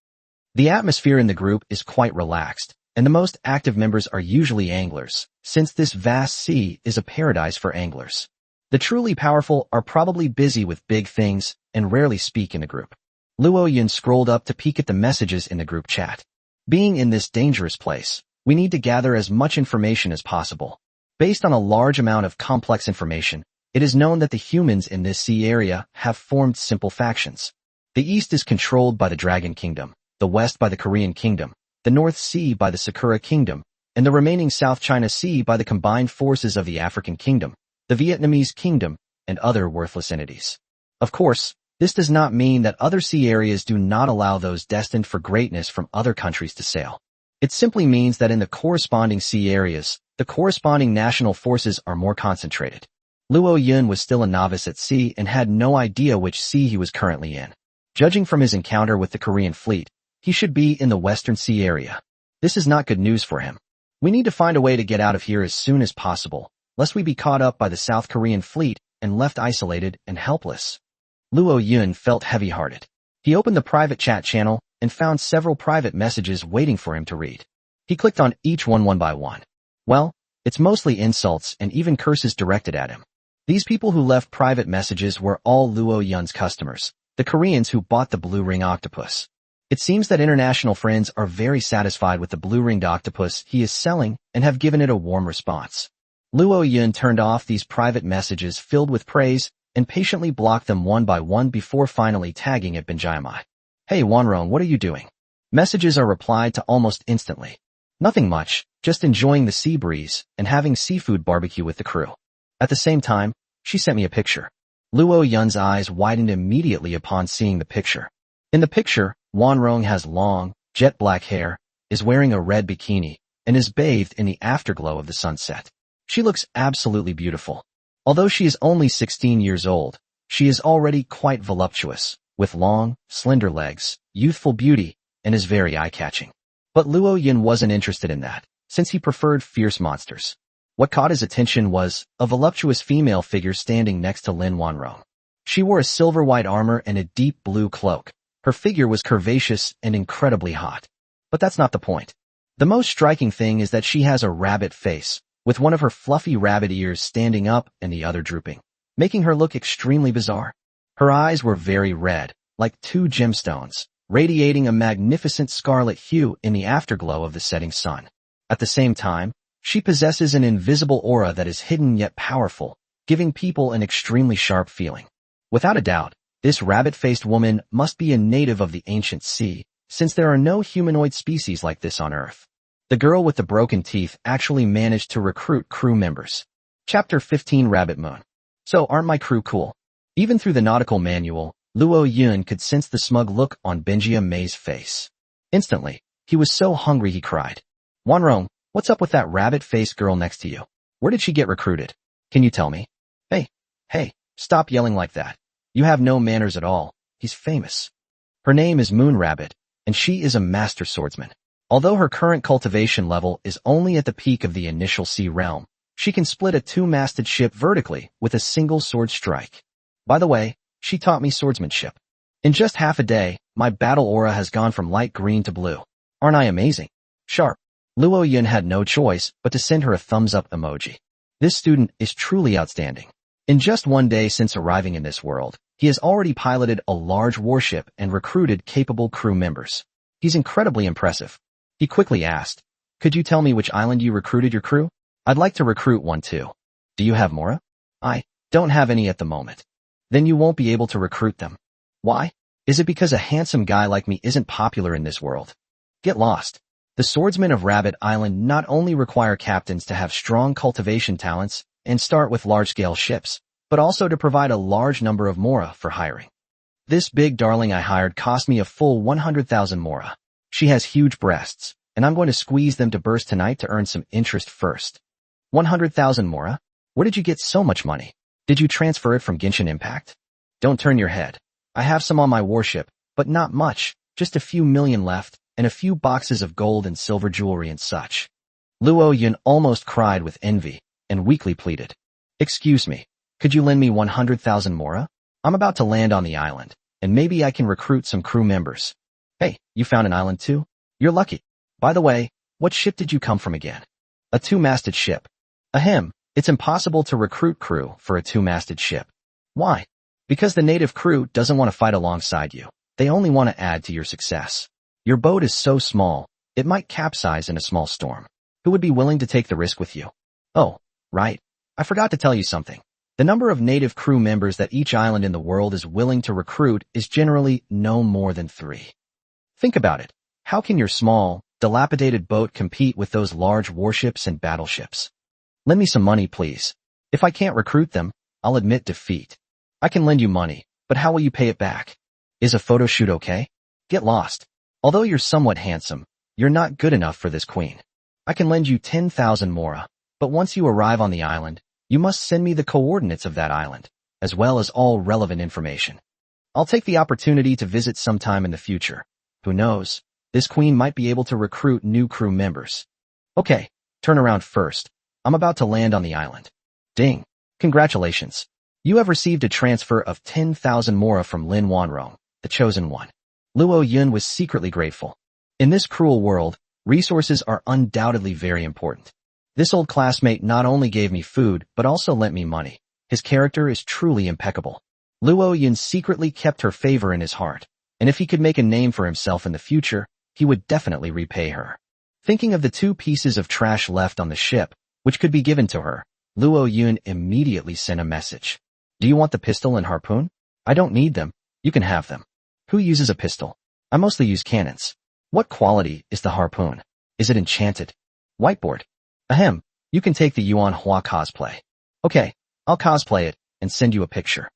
Speaker 1: The atmosphere in the group is quite relaxed, and the most active members are usually anglers, since this vast sea is a paradise for anglers. The truly powerful are probably busy with big things and rarely speak in the group. Luo Yun scrolled up to peek at the messages in the group chat. Being in this dangerous place, we need to gather as much information as possible. Based on a large amount of complex information, it is known that the humans in this sea area have formed simple factions. The east is controlled by the Dragon Kingdom, the west by the Korean Kingdom, the North Sea by the Sakura Kingdom, and the remaining South China Sea by the combined forces of the African Kingdom, the Vietnamese Kingdom, and other worthless entities. Of course, this does not mean that other sea areas do not allow those destined for greatness from other countries to sail. It simply means that in the corresponding sea areas, the corresponding national forces are more concentrated. Luo Yun was still a novice at sea and had no idea which sea he was currently in. Judging from his encounter with the Korean fleet, he should be in the Western Sea area. This is not good news for him. We need to find a way to get out of here as soon as possible, lest we be caught up by the South Korean fleet and left isolated and helpless. Luo Yun felt heavy-hearted. He opened the private chat channel and found several private messages waiting for him to read. He clicked on each one by one. Well, it's mostly insults and even curses directed at him. These people who left private messages were all Luo Yun's customers, the Koreans who bought the blue-ring octopus. It seems that international friends are very satisfied with the blue-ringed octopus he is selling and have given it a warm response. Luo Yun turned off these private messages filled with praise and patiently blocked them one by one before finally tagging at Benjaimai. Hey Wanrong, what are you doing? Messages are replied to almost instantly. Nothing much, just enjoying the sea breeze and having seafood barbecue with the crew. At the same time, she sent me a picture. Luo Yun's eyes widened immediately upon seeing the picture. In the picture, Wanrong has long, jet black hair, is wearing a red bikini, and is bathed in the afterglow of the sunset. She looks absolutely beautiful. Although she is only 16 years old, she is already quite voluptuous, with long, slender legs, youthful beauty, and is very eye-catching. But Luo Yun wasn't interested in that, since he preferred fierce monsters. What caught his attention was a voluptuous female figure standing next to Lin Wanrong. She wore a silver-white armor and a deep blue cloak. Her figure was curvaceous and incredibly hot. But that's not the point. The most striking thing is that she has a rabbit face, with one of her fluffy rabbit ears standing up and the other drooping, making her look extremely bizarre. Her eyes were very red, like 2 gemstones, radiating a magnificent scarlet hue in the afterglow of the setting sun. At the same time, she possesses an invisible aura that is hidden yet powerful, giving people an extremely sharp feeling. Without a doubt, this rabbit-faced woman must be a native of the ancient sea, since there are no humanoid species like this on Earth. The girl with the broken teeth actually managed to recruit crew members. Chapter 15 Rabbit Moon. So aren't my crew cool? Even through the nautical manual, Luo Yun could sense the smug look on Benjaimai's face. Instantly, he was so hungry he cried. Wanrong, what's up with that rabbit-faced girl next to you? Where did she get recruited? Can you tell me? Hey, stop yelling like that. You have no manners at all. He's famous. Her name is Moon Rabbit, and she is a master swordsman. Although her current cultivation level is only at the peak of the initial sea realm, She can split a two-masted ship vertically with a single sword strike. By the way, she taught me swordsmanship. In just half a day, my battle aura has gone from light green to blue. Aren't I amazing? Sharp. Luo Yun had no choice but to send her a thumbs-up emoji. This student is truly outstanding. In just one day since arriving in this world, he has already piloted a large warship and recruited capable crew members. He's incredibly impressive. He quickly asked, "Could you tell me which island you recruited your crew? I'd like to recruit one too. Do you have Mora?" "I don't have any at the moment." "Then you won't be able to recruit them." "Why? Is it because a handsome guy like me isn't popular in this world?" Get lost. The swordsmen of Rabbit Island not only require captains to have strong cultivation talents and start with large-scale ships, but also to provide a large number of Mora for hiring. This big darling I hired cost me a full 100,000 Mora. She has huge breasts, and I'm going to squeeze them to burst tonight to earn some interest first. 100,000 Mora? Where did you get so much money? Did you transfer it from Genshin Impact? Don't turn your head. I have some on my warship, but not much, just a few million left, and a few boxes of gold and silver jewelry and such. Luo Yun almost cried with envy, and weakly pleaded. "Excuse me, could you lend me 100,000 Mora? I'm about to land on the island, and maybe I can recruit some crew members." "Hey, you found an island too? You're lucky. By the way, what ship did you come from again?" "A two-masted ship." "Ahem, it's impossible to recruit crew for a two-masted ship." "Why?" "Because the native crew doesn't want to fight alongside you. They only want to add to your success. Your boat is so small, it might capsize in a small storm. Who would be willing to take the risk with you?" "Oh, right. I forgot to tell you something. The number of native crew members that each island in the world is willing to recruit is generally no more than 3. Think about it. How can your small, dilapidated boat compete with those large warships and battleships? Lend me some money, please. If I can't recruit them, I'll admit defeat. I can lend you money, but how will you pay it back? Is a photo shoot okay? Get lost. Although you're somewhat handsome, you're not good enough for this queen. I can lend you 10,000 Mora, but once you arrive on the island, you must send me the coordinates of that island, as well as all relevant information. I'll take the opportunity to visit sometime in the future. Who knows, this queen might be able to recruit new crew members." "Okay, turn around first. I'm about to land on the island." Ding. Congratulations. You have received a transfer of 10,000 Mora from Lin Wanrong, the chosen one. Luo Yun was secretly grateful. In this cruel world, resources are undoubtedly very important. This old classmate not only gave me food, but also lent me money. His character is truly impeccable. Luo Yun secretly kept her favor in his heart, and if he could make a name for himself in the future, he would definitely repay her. Thinking of the 2 pieces of trash left on the ship, which could be given to her, Luo Yun immediately sent a message. "Do you want the pistol and harpoon? I don't need them. You can have them." "Who uses a pistol? I mostly use cannons." "What quality is the harpoon? Is it enchanted?" "Whiteboard." "Ahem, you can take the Yuan Hua cosplay." "Okay, I'll cosplay it and send you a picture."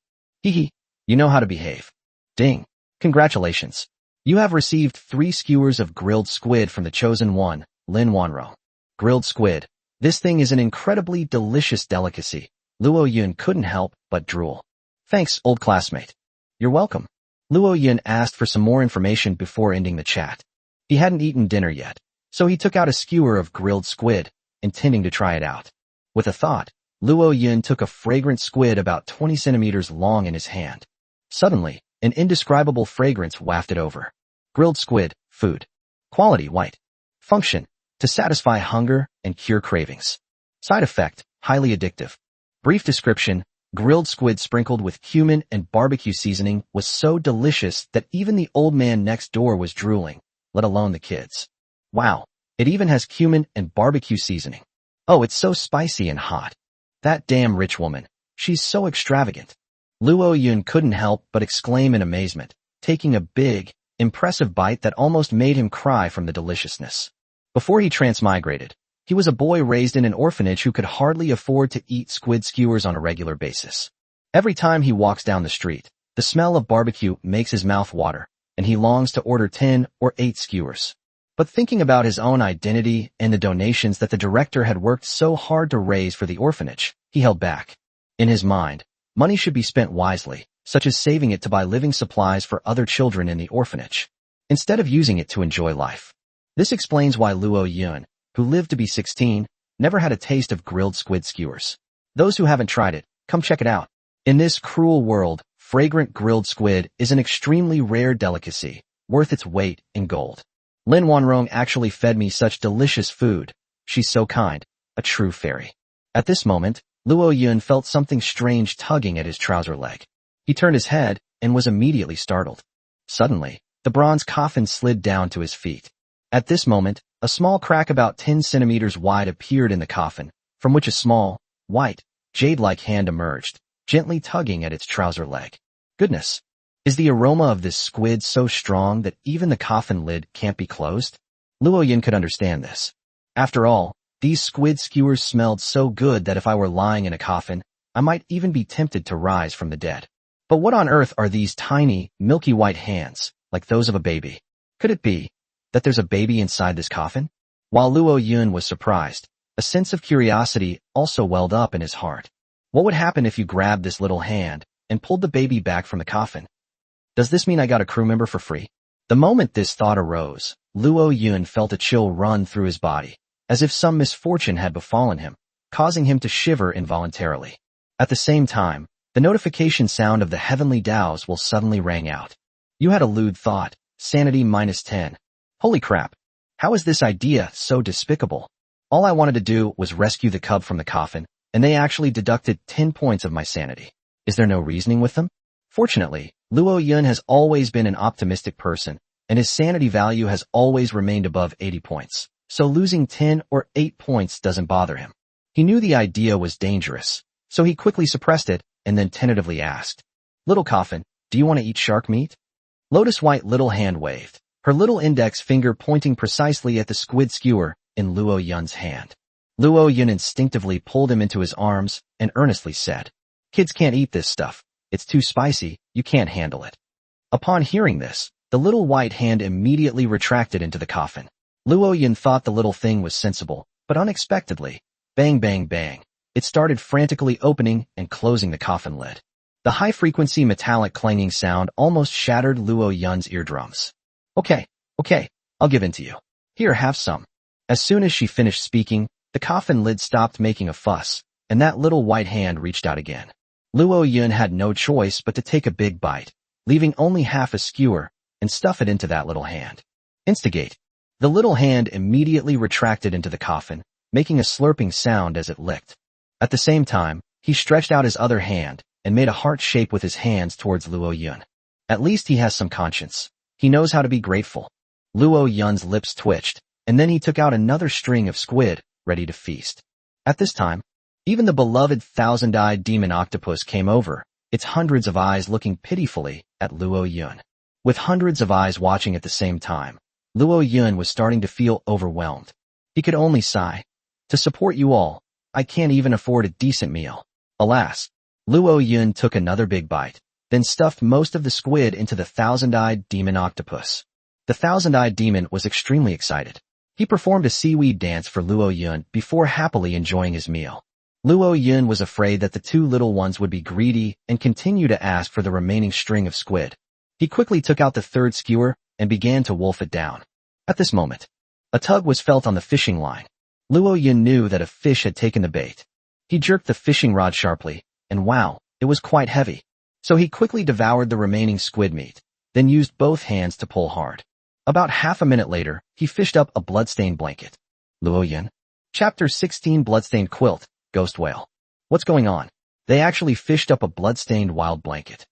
Speaker 1: "Hee, you know how to behave." Ding. Congratulations. You have received 3 skewers of grilled squid from the chosen one, Lin Wanro. Grilled squid. This thing is an incredibly delicious delicacy. Luo Yun couldn't help but drool. "Thanks, old classmate." "You're welcome." Luo Yun asked for some more information before ending the chat. He hadn't eaten dinner yet, so he took out a skewer of grilled squid, intending to try it out. With a thought, Luo Yun took a fragrant squid about 20 centimeters long in his hand. Suddenly, an indescribable fragrance wafted over. Grilled squid, food. Quality, white. Function, to satisfy hunger and cure cravings. Side effect, highly addictive. Brief description, grilled squid sprinkled with cumin and barbecue seasoning was so delicious that even the old man next door was drooling, let alone the kids. Wow, it even has cumin and barbecue seasoning. Oh, it's so spicy and hot. That damn rich woman, she's so extravagant. Luo Yun couldn't help but exclaim in amazement, taking a big, impressive bite that almost made him cry from the deliciousness. Before he transmigrated, he was a boy raised in an orphanage who could hardly afford to eat squid skewers on a regular basis. Every time he walks down the street, the smell of barbecue makes his mouth water, and he longs to order 10 or 8 skewers. But thinking about his own identity and the donations that the director had worked so hard to raise for the orphanage, he held back. In his mind, money should be spent wisely, such as saving it to buy living supplies for other children in the orphanage, instead of using it to enjoy life. This explains why Luo Yun, who lived to be 16, never had a taste of grilled squid skewers. Those who haven't tried it, come check it out. In this cruel world, fragrant grilled squid is an extremely rare delicacy, worth its weight in gold. Lin Wanrong actually fed me such delicious food. She's so kind, a true fairy. At this moment, Luo Yun felt something strange tugging at his trouser leg. He turned his head and was immediately startled. Suddenly, the bronze coffin slid down to his feet. At this moment, a small crack about 10 centimeters wide appeared in the coffin, from which a small, white, jade-like hand emerged, gently tugging at its trouser leg. Goodness! Is the aroma of this squid so strong that even the coffin lid can't be closed? Luo Yun could understand this. After all, these squid skewers smelled so good that if I were lying in a coffin, I might even be tempted to rise from the dead. But what on earth are these tiny, milky white hands, like those of a baby? Could it be that there's a baby inside this coffin? While Luo Yun was surprised, a sense of curiosity also welled up in his heart. What would happen if you grabbed this little hand and pulled the baby back from the coffin? Does this mean I got a crew member for free? The moment this thought arose, Luo Yun felt a chill run through his body, as if some misfortune had befallen him, causing him to shiver involuntarily. At the same time, the notification sound of the heavenly Devours will suddenly rang out. You had a lewd thought, sanity -10. Holy crap! How is this idea so despicable? All I wanted to do was rescue the cub from the coffin, and they actually deducted 10 points of my sanity. Is there no reasoning with them? Fortunately, Luo Yun has always been an optimistic person, and his sanity value has always remained above 80 points, so losing 10 or 8 points doesn't bother him. He knew the idea was dangerous, so he quickly suppressed it and then tentatively asked, Little coffin, do you want to eat shark meat? Lotus White little hand waved, her little index finger pointing precisely at the squid skewer in Luo Yun's hand. Luo Yun instinctively pulled him into his arms and earnestly said, Kids can't eat this stuff. It's too spicy, you can't handle it. Upon hearing this, the little white hand immediately retracted into the coffin. Luo Yun thought the little thing was sensible, but unexpectedly, bang bang bang, it started frantically opening and closing the coffin lid. The high-frequency metallic clanging sound almost shattered Luo Yun's eardrums. Okay, I'll give in to you. Here, have some. As soon as she finished speaking, the coffin lid stopped making a fuss, and that little white hand reached out again. Luo Yun had no choice but to take a big bite, leaving only half a skewer, and stuff it into that little hand. Instigate. The little hand immediately retracted into the coffin, making a slurping sound as it licked. At the same time, he stretched out his other hand and made a heart shape with his hands towards Luo Yun. At least he has some conscience. He knows how to be grateful. Luo Yun's lips twitched, and then he took out another string of squid, ready to feast. At this time, even the beloved thousand-eyed demon octopus came over, its hundreds of eyes looking pitifully at Luo Yun. With hundreds of eyes watching at the same time, Luo Yun was starting to feel overwhelmed. He could only sigh. To support you all, I can't even afford a decent meal. Alas, Luo Yun took another big bite, then stuffed most of the squid into the thousand-eyed demon octopus. The thousand-eyed demon was extremely excited. He performed a seaweed dance for Luo Yun before happily enjoying his meal. Luo Yun was afraid that the two little ones would be greedy and continue to ask for the remaining string of squid. He quickly took out the third skewer and began to wolf it down. At this moment, a tug was felt on the fishing line. Luo Yun knew that a fish had taken the bait. He jerked the fishing rod sharply, and wow, it was quite heavy. So he quickly devoured the remaining squid meat, then used both hands to pull hard. About half a minute later, he fished up a bloodstained blanket. Luo Yun. Chapter 16 Bloodstained Quilt, Ghost Whale. What's going on? They actually fished up a bloodstained wild blanket.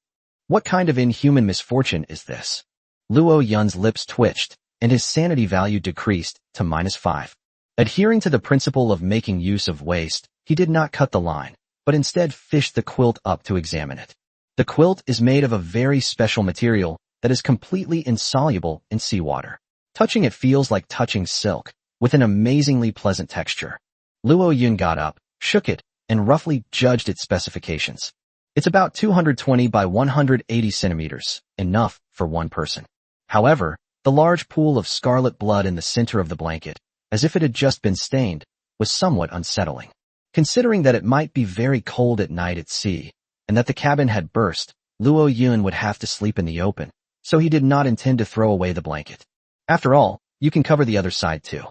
Speaker 1: What kind of inhuman misfortune is this? Luo Yun's lips twitched, and his sanity value decreased to -5. Adhering to the principle of making use of waste, he did not cut the line, but instead fished the quilt up to examine it. The quilt is made of a very special material that is completely insoluble in seawater. Touching it feels like touching silk, with an amazingly pleasant texture. Luo Yun got up, shook it, and roughly judged its specifications. It's about 220 by 180 centimeters, enough for one person. However, the large pool of scarlet blood in the center of the blanket, as if it had just been stained, was somewhat unsettling. Considering that it might be very cold at night at sea, and that the cabin had burst, Luo Yun would have to sleep in the open, so he did not intend to throw away the blanket. After all, you can cover the other side too.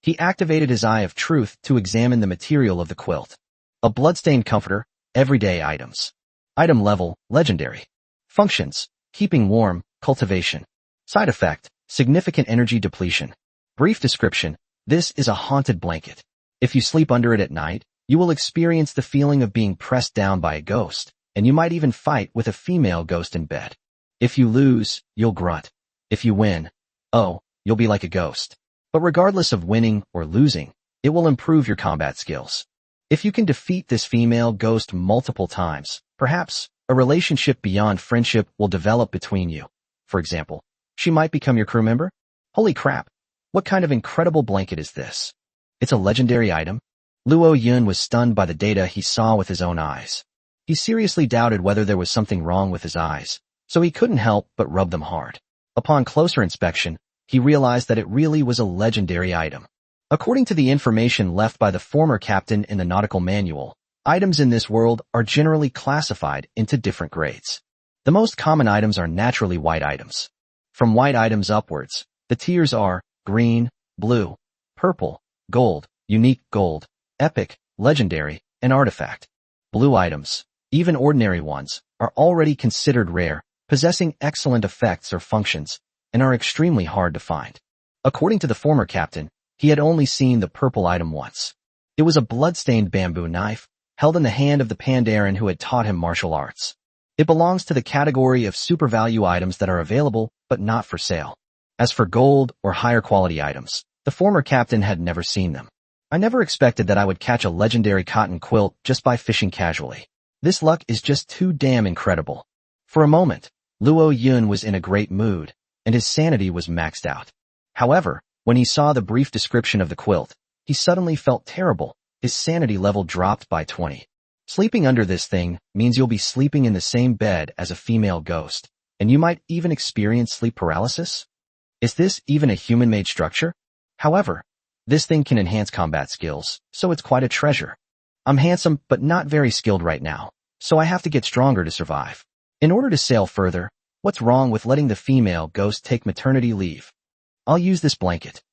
Speaker 1: He activated his eye of truth to examine the material of the quilt. A bloodstained comforter, everyday items. Item level, legendary. Functions, keeping warm, cultivation. Side effect, significant energy depletion. Brief description, this is a haunted blanket. If you sleep under it at night, you will experience the feeling of being pressed down by a ghost, and you might even fight with a female ghost in bed. If you lose, you'll grunt. If you win, oh, you'll be like a ghost. But regardless of winning or losing, it will improve your combat skills. If you can defeat this female ghost multiple times, perhaps a relationship beyond friendship will develop between you. For example, she might become your crew member? Holy crap! What kind of incredible blanket is this? It's a legendary item? Luo Yun was stunned by the data he saw with his own eyes. He seriously doubted whether there was something wrong with his eyes, so he couldn't help but rub them hard. Upon closer inspection, he realized that it really was a legendary item. According to the information left by the former captain in the Nautical manual, items in this world are generally classified into different grades. The most common items are naturally white items. From white items upwards, the tiers are green, blue, purple, gold, unique gold, epic, legendary, and artifact. Blue items, even ordinary ones, are already considered rare, possessing excellent effects or functions, and are extremely hard to find. According to the former captain, he had only seen the purple item once. It was a blood-stained bamboo knife, held in the hand of the Pandaren who had taught him martial arts. It belongs to the category of super-value items that are available, but not for sale. As for gold or higher quality items, the former captain had never seen them. I never expected that I would catch a legendary cotton quilt just by fishing casually. This luck is just too damn incredible. For a moment, Luo Yun was in a great mood, and his sanity was maxed out. However, when he saw the brief description of the quilt, he suddenly felt terrible. His sanity level dropped by 20. Sleeping under this thing means you'll be sleeping in the same bed as a female ghost, and you might even experience sleep paralysis? Is this even a human-made structure? However, this thing can enhance combat skills, so it's quite a treasure. I'm handsome but not very skilled right now, so I have to get stronger to survive. In order to sail further, what's wrong with letting the female ghost take maternity leave? I'll use this blanket.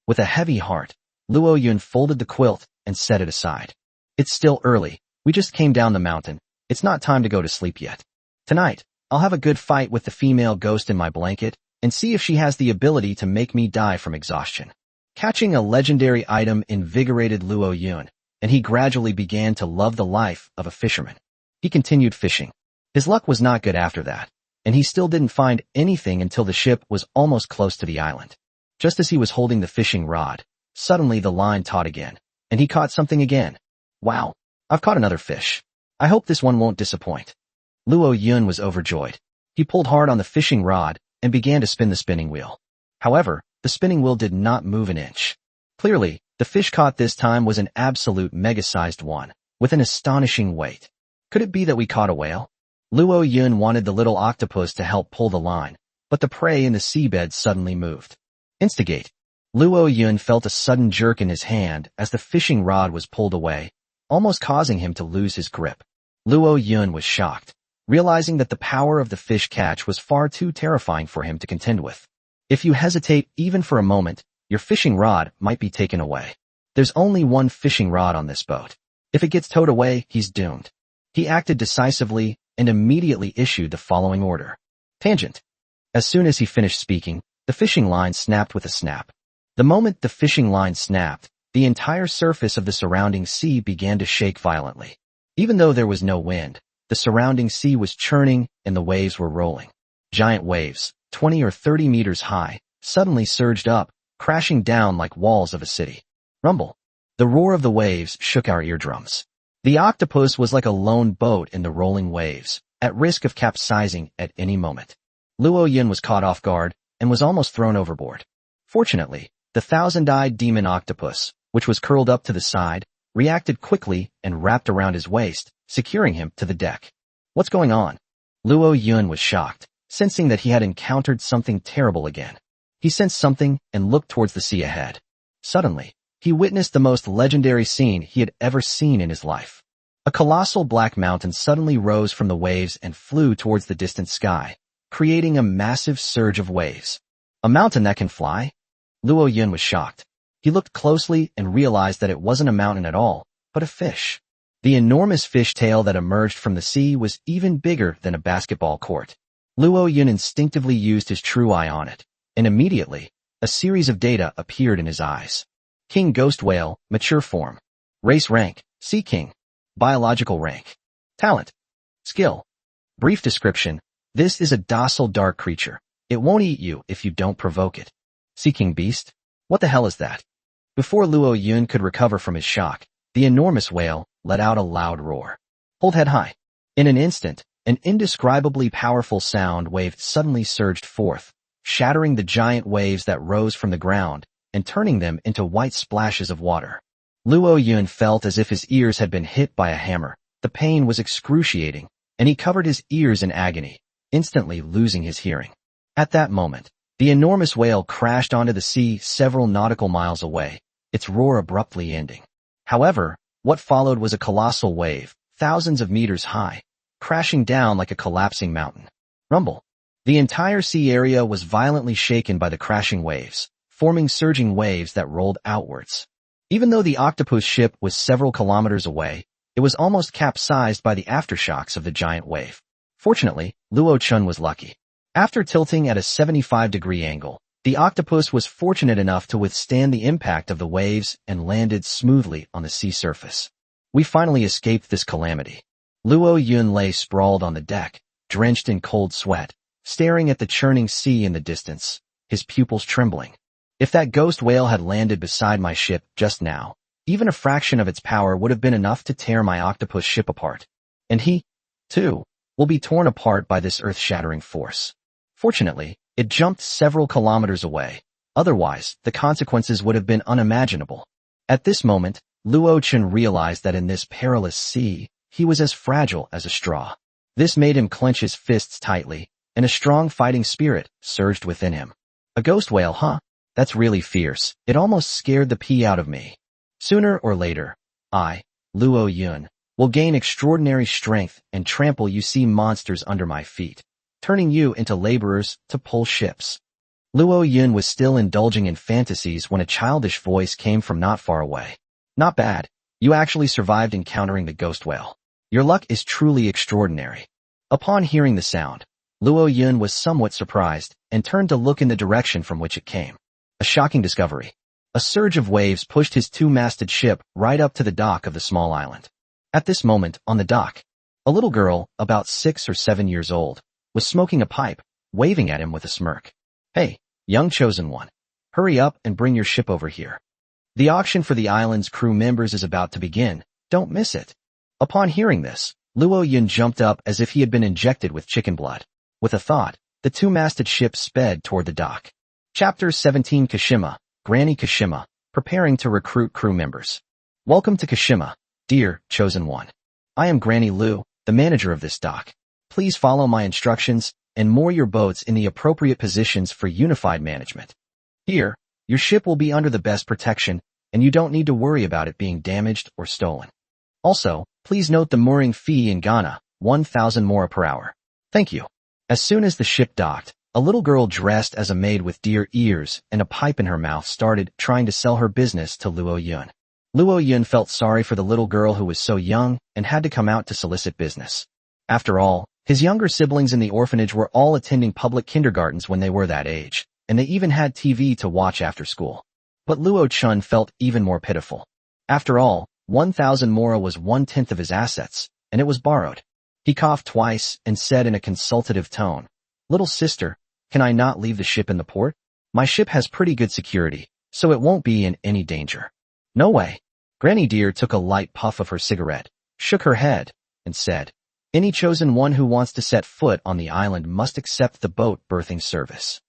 Speaker 1: With a heavy heart, Luo Yun folded the quilt and set it aside. It's still early. We just came down the mountain. It's not time to go to sleep yet. Tonight, I'll have a good fight with the female ghost in my blanket and see if she has the ability to make me die from exhaustion. Catching a legendary item invigorated Luo Yun, and he gradually began to love the life of a fisherman. He continued fishing. His luck was not good after that, and he still didn't find anything until the ship was almost close to the island. Just as he was holding the fishing rod, suddenly the line taut again, and he caught something again. Wow, I've caught another fish. I hope this one won't disappoint. Luo Yun was overjoyed. He pulled hard on the fishing rod and began to spin the spinning wheel. However, the spinning wheel did not move an inch. Clearly, the fish caught this time was an absolute mega-sized one, with an astonishing weight. Could it be that we caught a whale? Luo Yun wanted the little octopus to help pull the line, but the prey in the seabed suddenly moved. Instigate. Luo Yun felt a sudden jerk in his hand as the fishing rod was pulled away, almost causing him to lose his grip. Luo Yun was shocked, realizing that the power of the fish catch was far too terrifying for him to contend with. If you hesitate even for a moment, your fishing rod might be taken away. There's only one fishing rod on this boat. If it gets towed away, he's doomed. He acted decisively and immediately issued the following order. Tangent. As soon as he finished speaking, the fishing line snapped with a snap. The moment the fishing line snapped, the entire surface of the surrounding sea began to shake violently. Even though there was no wind, the surrounding sea was churning and the waves were rolling. Giant waves, 20 or 30 meters high, suddenly surged up, crashing down like walls of a city. Rumble. The roar of the waves shook our eardrums. The octopus was like a lone boat in the rolling waves, at risk of capsizing at any moment. Luo Yun was caught off guard and was almost thrown overboard. Fortunately, the thousand-eyed demon octopus, which was curled up to the side, reacted quickly and wrapped around his waist, securing him to the deck. What's going on? Luo Yun was shocked, sensing that he had encountered something terrible again. He sensed something and looked towards the sea ahead. Suddenly, he witnessed the most legendary scene he had ever seen in his life. A colossal black mountain suddenly rose from the waves and flew towards the distant sky, creating a massive surge of waves. A mountain that can fly? Luo Yun was shocked. He looked closely and realized that it wasn't a mountain at all, but a fish. The enormous fish tail that emerged from the sea was even bigger than a basketball court. Luo Yun instinctively used his true eye on it, and immediately, a series of data appeared in his eyes. King Ghost Whale, mature form. Race rank, Sea King. Biological rank. Talent. Skill. Brief description. This is a docile dark creature. It won't eat you if you don't provoke it. Sea King beast? What the hell is that? Before Luo Yun could recover from his shock, the enormous whale let out a loud roar. Hold head high. In an instant, an indescribably powerful sound wave suddenly surged forth, shattering the giant waves that rose from the ground and turning them into white splashes of water. Luo Yun felt as if his ears had been hit by a hammer. The pain was excruciating, and he covered his ears in agony, instantly losing his hearing. At that moment, the enormous whale crashed onto the sea several nautical miles away, its roar abruptly ending. However, what followed was a colossal wave, thousands of meters high, crashing down like a collapsing mountain. Rumble. The entire sea area was violently shaken by the crashing waves, forming surging waves that rolled outwards. Even though the Octopus ship was several kilometers away, it was almost capsized by the aftershocks of the giant wave. Fortunately, Luo Chun was lucky. After tilting at a 75-degree angle, the Octopus was fortunate enough to withstand the impact of the waves and landed smoothly on the sea surface. We finally escaped this calamity. Luo Yun lay sprawled on the deck, drenched in cold sweat, staring at the churning sea in the distance, his pupils trembling. If that ghost whale had landed beside my ship just now, even a fraction of its power would have been enough to tear my Octopus ship apart. And he, too, will be torn apart by this earth-shattering force. Fortunately, it jumped several kilometers away. Otherwise, the consequences would have been unimaginable. At this moment, Luo Chun realized that in this perilous sea, he was as fragile as a straw. This made him clench his fists tightly, and a strong fighting spirit surged within him. A ghost whale, huh? That's really fierce. It almost scared the pee out of me. Sooner or later, I, Luo Yun, will gain extraordinary strength and trample you sea monsters under my feet, turning you into laborers to pull ships. Luo Yun was still indulging in fantasies when a childish voice came from not far away. Not bad. You actually survived encountering the ghost whale. Your luck is truly extraordinary. Upon hearing the sound, Luo Yun was somewhat surprised and turned to look in the direction from which it came. A shocking discovery. A surge of waves pushed his two-masted ship right up to the dock of the small island. At this moment, on the dock, a little girl, about 6 or 7 years old, was smoking a pipe, waving at him with a smirk. Hey, young chosen one. Hurry up and bring your ship over here. The auction for the island's crew members is about to begin. Don't miss it. Upon hearing this, Luo Yun jumped up as if he had been injected with chicken blood. With a thought, the two-masted ship sped toward the dock. Chapter 17 Kashima, Granny Kashima, preparing to recruit crew members. Welcome to Kashima, dear chosen one. I am Granny Lu, the manager of this dock. Please follow my instructions and moor your boats in the appropriate positions for unified management. Here, your ship will be under the best protection, and you don't need to worry about it being damaged or stolen. Also, please note the mooring fee in Ghana, 1,000 mora per hour. Thank you. As soon as the ship docked, a little girl dressed as a maid with deer ears and a pipe in her mouth started trying to sell her business to Luo Yun. Luo Yun felt sorry for the little girl who was so young and had to come out to solicit business. After all, his younger siblings in the orphanage were all attending public kindergartens when they were that age, and they even had TV to watch after school. But Luo Chun felt even more pitiful. After all, 1,000 mora was 1/10 of his assets, and it was borrowed. He coughed twice and said in a consultative tone, "Little sister, can I not leave the ship in the port? My ship has pretty good security, so it won't be in any danger." "No way." Granny Deer took a light puff of her cigarette, shook her head, and said, "Any chosen one who wants to set foot on the island must accept the boat berthing service,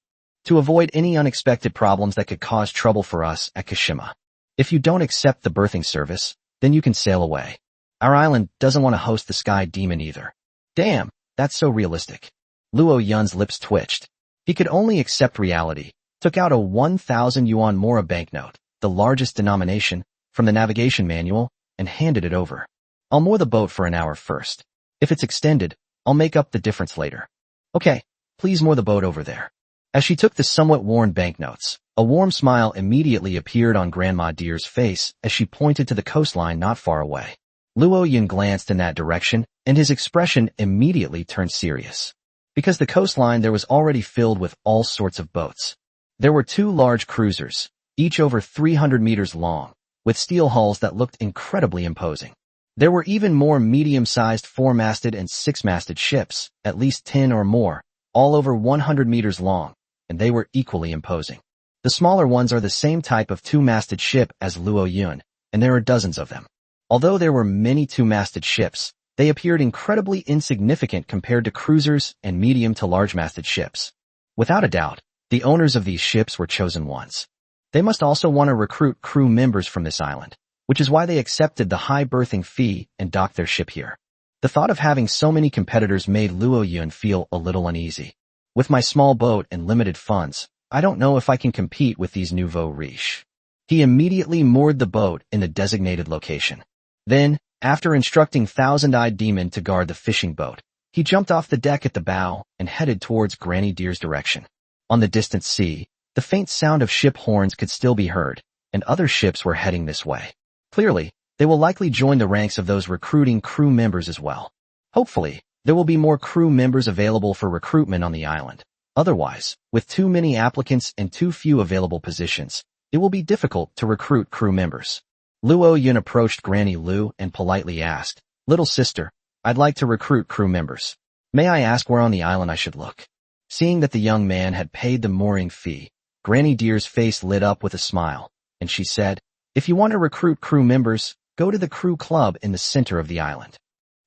Speaker 1: to avoid any unexpected problems that could cause trouble for us at Kashima. If you don't accept the berthing service, then you can sail away. Our island doesn't want to host the sky demon either." Damn, that's so realistic. Luo Yun's lips twitched. He could only accept reality, took out a 1,000 yuan mora banknote, the largest denomination, from the navigation manual, and handed it over. "I'll moor the boat for an hour first. If it's extended, I'll make up the difference later." "Okay, please moor the boat over there." As she took the somewhat worn banknotes, A warm smile immediately appeared on Grandma Deer's face as she pointed to the coastline not far away. Luo Yun glanced in that direction, and his expression immediately turned serious. Because the coastline there was already filled with all sorts of boats. There were 2 large cruisers, each over 300 meters long, with steel hulls that looked incredibly imposing. There were even more medium-sized 4-masted and 6-masted ships, at least 10 or more, all over 100 meters long, and they were equally imposing. The smaller ones are the same type of 2-masted ship as Luo Yun, and there are dozens of them. Although there were many 2-masted ships, they appeared incredibly insignificant compared to cruisers and medium to large-masted ships. Without a doubt, the owners of these ships were chosen ones. They must also want to recruit crew members from this island, which is why they accepted the high berthing fee and docked their ship here. The thought of having so many competitors made Luo Yun feel a little uneasy. With my small boat and limited funds, I don't know if I can compete with these nouveaux riches. He immediately moored the boat in the designated location. Then, after instructing Thousand-Eyed Demon to guard the fishing boat, he jumped off the deck at the bow and headed towards Granny Deer's direction. On the distant sea, the faint sound of ship horns could still be heard, and other ships were heading this way. Clearly, they will likely join the ranks of those recruiting crew members as well. Hopefully, there will be more crew members available for recruitment on the island. Otherwise, with too many applicants and too few available positions, it will be difficult to recruit crew members. Luo Yun approached Granny Lu and politely asked, "Little sister, I'd like to recruit crew members. May I ask where on the island I should look?" Seeing that the young man had paid the mooring fee, Granny Deer's face lit up with a smile, and she said, "If you want to recruit crew members, go to the crew club in the center of the island.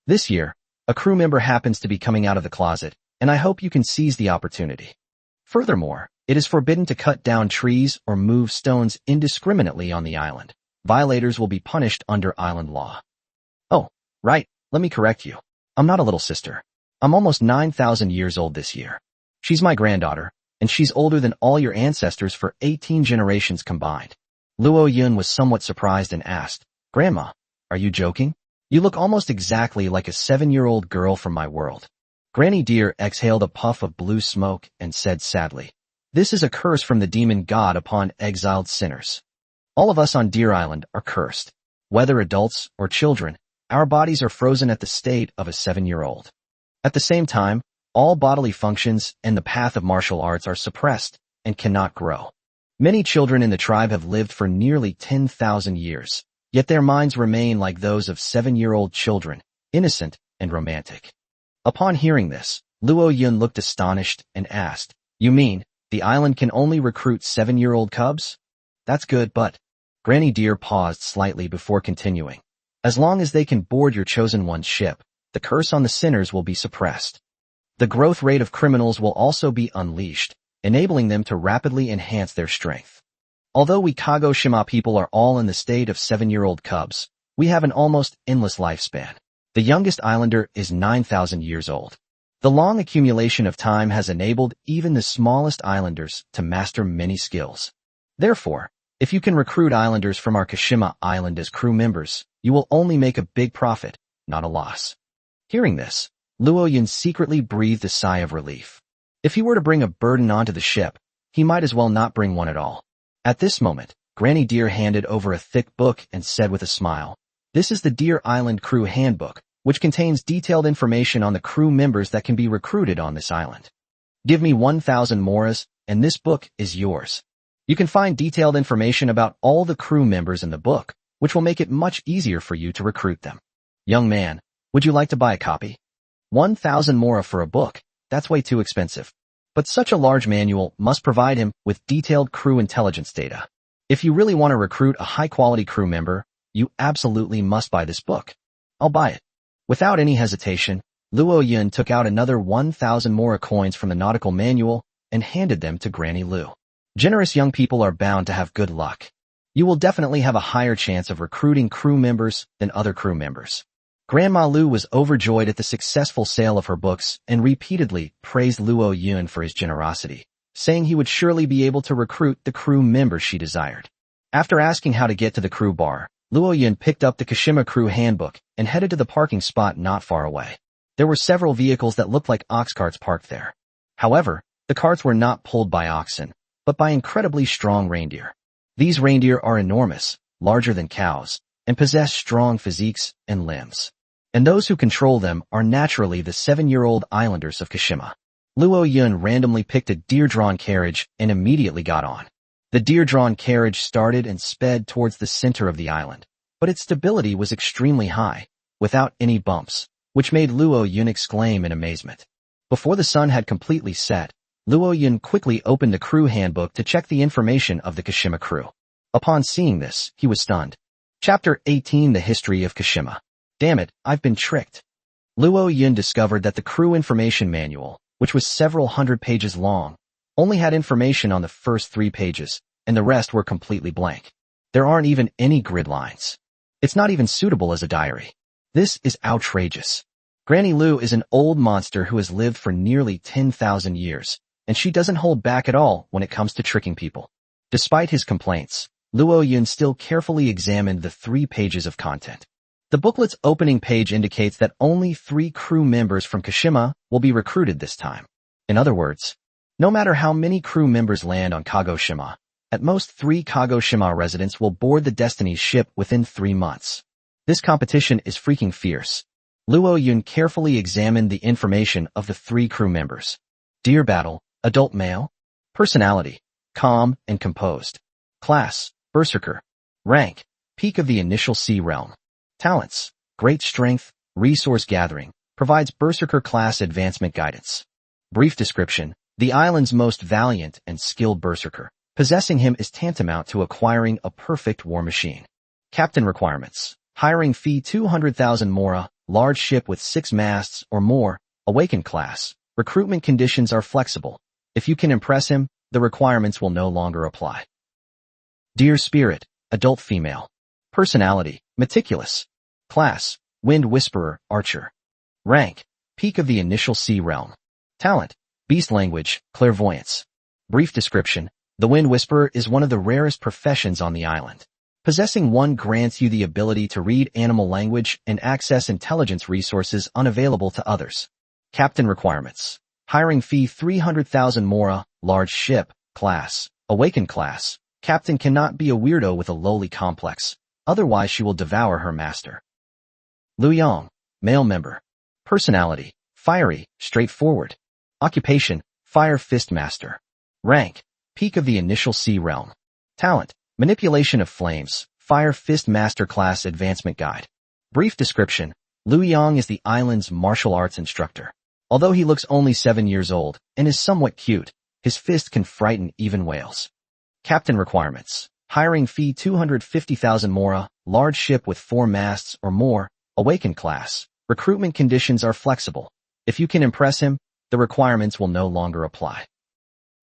Speaker 1: This year, a crew member happens to be coming out of the closet, and I hope you can seize the opportunity. Furthermore, it is forbidden to cut down trees or move stones indiscriminately on the island. Violators will be punished under island law." "Oh, right, let me correct you. I'm not a little sister. I'm almost 9,000 years old this year. She's my granddaughter, and she's older than all your ancestors for 18 generations combined." Luo Yun was somewhat surprised and asked, "Grandma, are you joking? You look almost exactly like a 7-year-old girl from my world." Granny Deer exhaled a puff of blue smoke and said sadly, "This is a curse from the demon god upon exiled sinners. All of us on Deer Island are cursed. Whether adults or children, our bodies are frozen at the state of a 7-year-old. At the same time, all bodily functions and the path of martial arts are suppressed and cannot grow. Many children in the tribe have lived for nearly 10,000 years, yet their minds remain like those of 7-year-old children, innocent and romantic." Upon hearing this, Luo Yun looked astonished and asked, "You mean, the island can only recruit 7-year-old cubs? That's good, but..." Granny Deer paused slightly before continuing. "As long as they can board your chosen one's ship, the curse on the sinners will be suppressed. The growth rate of criminals will also be unleashed, enabling them to rapidly enhance their strength. Although we Kagoshima people are all in the state of 7-year-old cubs, we have an almost endless lifespan. The youngest islander is 9,000 years old. The long accumulation of time has enabled even the smallest islanders to master many skills. Therefore, if you can recruit islanders from our Kashima Island as crew members, you will only make a big profit, not a loss." Hearing this, Luo Yun secretly breathed a sigh of relief. If he were to bring a burden onto the ship, he might as well not bring one at all. At this moment, Granny Deer handed over a thick book and said with a smile, "This is the Deer Island Crew Handbook, which contains detailed information on the crew members that can be recruited on this island. Give me 1,000 moras, and this book is yours. You can find detailed information about all the crew members in the book, which will make it much easier for you to recruit them. Young man, would you like to buy a copy? 1,000 mora for a book, that's way too expensive. But such a large manual must provide him with detailed crew intelligence data. If you really want to recruit a high-quality crew member, you absolutely must buy this book. I'll buy it." Without any hesitation, Luo Yun took out another 1,000 mora coins from the Nautical manual and handed them to Granny Lu. Generous young people are bound to have good luck. You will definitely have a higher chance of recruiting crew members than other crew members. Grandma Lu was overjoyed at the successful sale of her books and repeatedly praised Luo Yun for his generosity, saying he would surely be able to recruit the crew members she desired. After asking how to get to the crew bar, Luo Yun picked up the Kashima Crew Handbook and headed to the parking spot not far away. There were several vehicles that looked like ox carts parked there. However, the carts were not pulled by oxen, but by incredibly strong reindeer. These reindeer are enormous, larger than cows, and possess strong physiques and limbs. And those who control them are naturally the 7-year-old islanders of Kashima. Luo Yun randomly picked a deer-drawn carriage and immediately got on. The deer-drawn carriage started and sped towards the center of the island, but its stability was extremely high, without any bumps, which made Luo Yun exclaim in amazement. Before the sun had completely set, Luo Yun quickly opened the crew handbook to check the information of the Kashima crew. Upon seeing this, he was stunned. Chapter 18: The History of Kashima. Damn it, I've been tricked. Luo Yun discovered that the crew information manual, which was several hundred pages long, only had information on the first 3 pages, and the rest were completely blank. There aren't even any grid lines. It's not even suitable as a diary. This is outrageous. Granny Lu is an old monster who has lived for nearly 10,000 years, and she doesn't hold back at all when it comes to tricking people. Despite his complaints, Luo Yun still carefully examined the 3 pages of content. The booklet's opening page indicates that only 3 crew members from Kashima will be recruited this time. In other words, no matter how many crew members land on Kagoshima, at most 3 Kagoshima residents will board the Destiny's ship within 3 months. This competition is freaking fierce. Luo Yun carefully examined the information of the 3 crew members. Deer battle, adult male. Personality, calm and composed. Class, berserker. Rank, peak of the initial sea realm. Talents, great strength, resource gathering, provides berserker class advancement guidance. Brief description: the island's most valiant and skilled berserker. Possessing him is tantamount to acquiring a perfect war machine. Captain requirements: hiring fee 200,000 mora, large ship with 6 masts or more, awakened class. Recruitment conditions are flexible. If you can impress him, the requirements will no longer apply. Deer spirit, adult female. Personality, meticulous. Class, wind whisperer, archer. Rank, peak of the initial sea realm. Talent, beast language, clairvoyance. Brief description: the wind whisperer is one of the rarest professions on the island. Possessing one grants you the ability to read animal language and access intelligence resources unavailable to others. Captain requirements: hiring fee 300,000 mora, large ship, class, awakened class. Captain cannot be a weirdo with a lowly complex, otherwise she will devour her master. Lu Yang, male member. Personality, fiery, straightforward. Occupation, fire fist master. Rank, peak of the initial sea realm. Talent, manipulation of flames, fire fist master class advancement guide. Brief description: Lu Yang is the island's martial arts instructor. Although he looks only 7 years old and is somewhat cute, his fist can frighten even whales. Captain requirements: hiring fee 250,000 mora, large ship with 4 masts or more, awakened class. Recruitment conditions are flexible. If you can impress him, the requirements will no longer apply.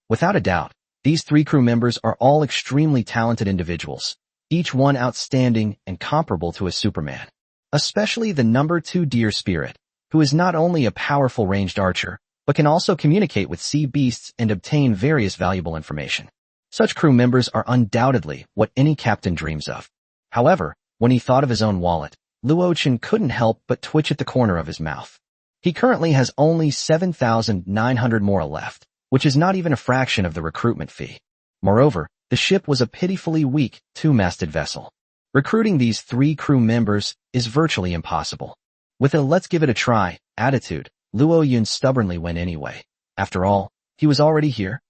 Speaker 1: Without a doubt, these 3 crew members are all extremely talented individuals, each one outstanding and comparable to a Superman. Especially the number 2 deer spirit, who is not only a powerful ranged archer, but can also communicate with sea beasts and obtain various valuable information. Such crew members are undoubtedly what any captain dreams of. However, when he thought of his own wallet, Luo Chen couldn't help but twitch at the corner of his mouth. He currently has only 7,900 mora left, which is not even a fraction of the recruitment fee. Moreover, the ship was a pitifully weak, 2-masted vessel. Recruiting these 3 crew members is virtually impossible. With a let's give it a try attitude, Luo Yun stubbornly went anyway. After all, he was already here.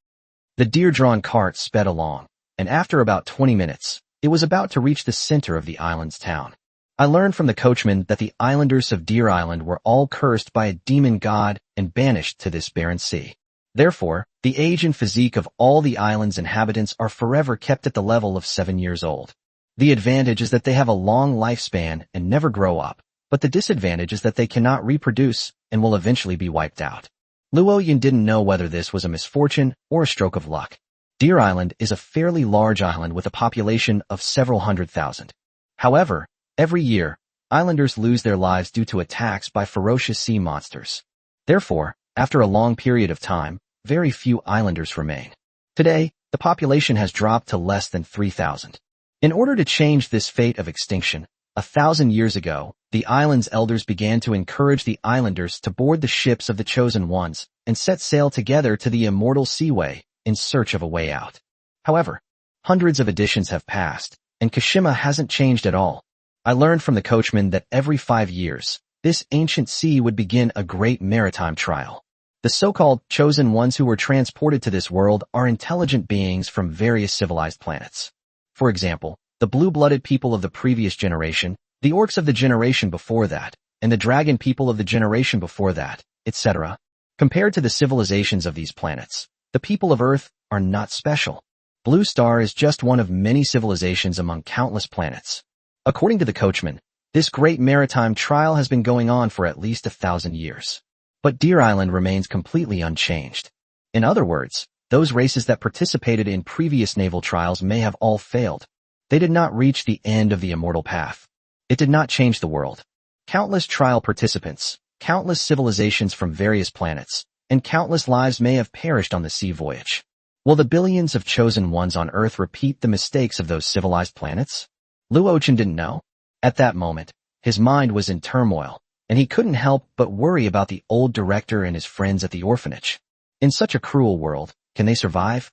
Speaker 1: The deer-drawn cart sped along, and after about 20 minutes, it was about to reach the center of the island's town. I learned from the coachman that the islanders of Deer Island were all cursed by a demon god and banished to this barren sea. Therefore, the age and physique of all the island's inhabitants are forever kept at the level of 7 years old. The advantage is that they have a long lifespan and never grow up, but the disadvantage is that they cannot reproduce and will eventually be wiped out. Luo Yun didn't know whether this was a misfortune or a stroke of luck. Deer Island is a fairly large island with a population of several 100,000. However, every year, islanders lose their lives due to attacks by ferocious sea monsters. Therefore, after a long period of time, very few islanders remain. Today, the population has dropped to less than 3,000. In order to change this fate of extinction, 1,000 years ago, the island's elders began to encourage the islanders to board the ships of the chosen ones and set sail together to the immortal seaway in search of a way out. However, hundreds of editions have passed, and Kashima hasn't changed at all. I learned from the coachman that every 5 years, this ancient sea would begin a great maritime trial. The so-called chosen ones who were transported to this world are intelligent beings from various civilized planets. For example, the blue-blooded people of the previous generation, the orcs of the generation before that, and the dragon people of the generation before that, etc. Compared to the civilizations of these planets, the people of Earth are not special. Blue Star is just one of many civilizations among countless planets. According to the coachman, this great maritime trial has been going on for at least 1,000 years. But Deer Island remains completely unchanged. In other words, those races that participated in previous naval trials may have all failed. They did not reach the end of the immortal path. It did not change the world. Countless trial participants, countless civilizations from various planets, and countless lives may have perished on the sea voyage. Will the billions of chosen ones on Earth repeat the mistakes of those civilized planets? Luochen didn't know. At that moment, his mind was in turmoil, and he couldn't help but worry about the old director and his friends at the orphanage. In such a cruel world, can they survive?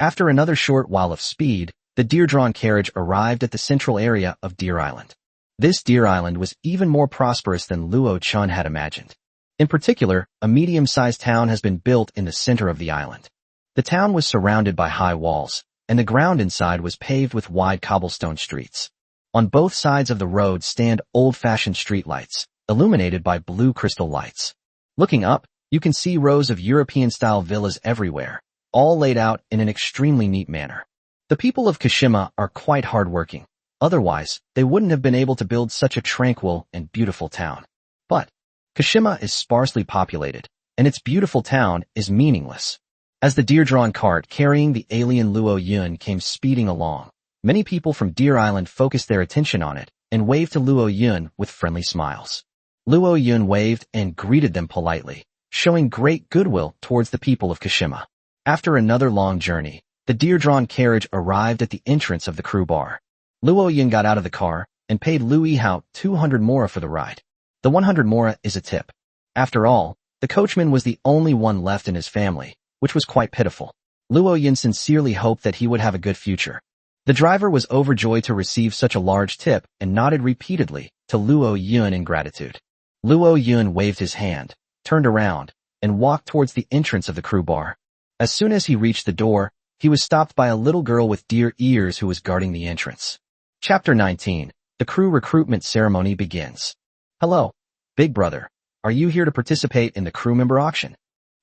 Speaker 1: After another short while of speed, the deer-drawn carriage arrived at the central area of Deer Island. This Deer Island was even more prosperous than Luo Chun had imagined. In particular, a medium-sized town has been built in the center of the island. The town was surrounded by high walls, and the ground inside was paved with wide cobblestone streets. On both sides of the road stand old-fashioned streetlights, illuminated by blue crystal lights. Looking up, you can see rows of European-style villas everywhere, all laid out in an extremely neat manner. The people of Kashima are quite hardworking. Otherwise, they wouldn't have been able to build such a tranquil and beautiful town. But Kashima is sparsely populated, and its beautiful town is meaningless. As the deer-drawn cart carrying the alien Luo Yun came speeding along, many people from Deer Island focused their attention on it and waved to Luo Yun with friendly smiles. Luo Yun waved and greeted them politely, showing great goodwill towards the people of Kashima. After another long journey, the deer-drawn carriage arrived at the entrance of the crew bar. Luo Yun got out of the car and paid Lu Yihao 200 mora for the ride. The 100 mora is a tip. After all, the coachman was the only one left in his family, which was quite pitiful. Luo Yun sincerely hoped that he would have a good future. The driver was overjoyed to receive such a large tip and nodded repeatedly to Luo Yun in gratitude. Luo Yun waved his hand, turned around, and walked towards the entrance of the crew bar. As soon as he reached the door, he was stopped by a little girl with deer ears who was guarding the entrance. Chapter 19. The crew recruitment ceremony begins. Hello, big brother. Are you here to participate in the crew member auction?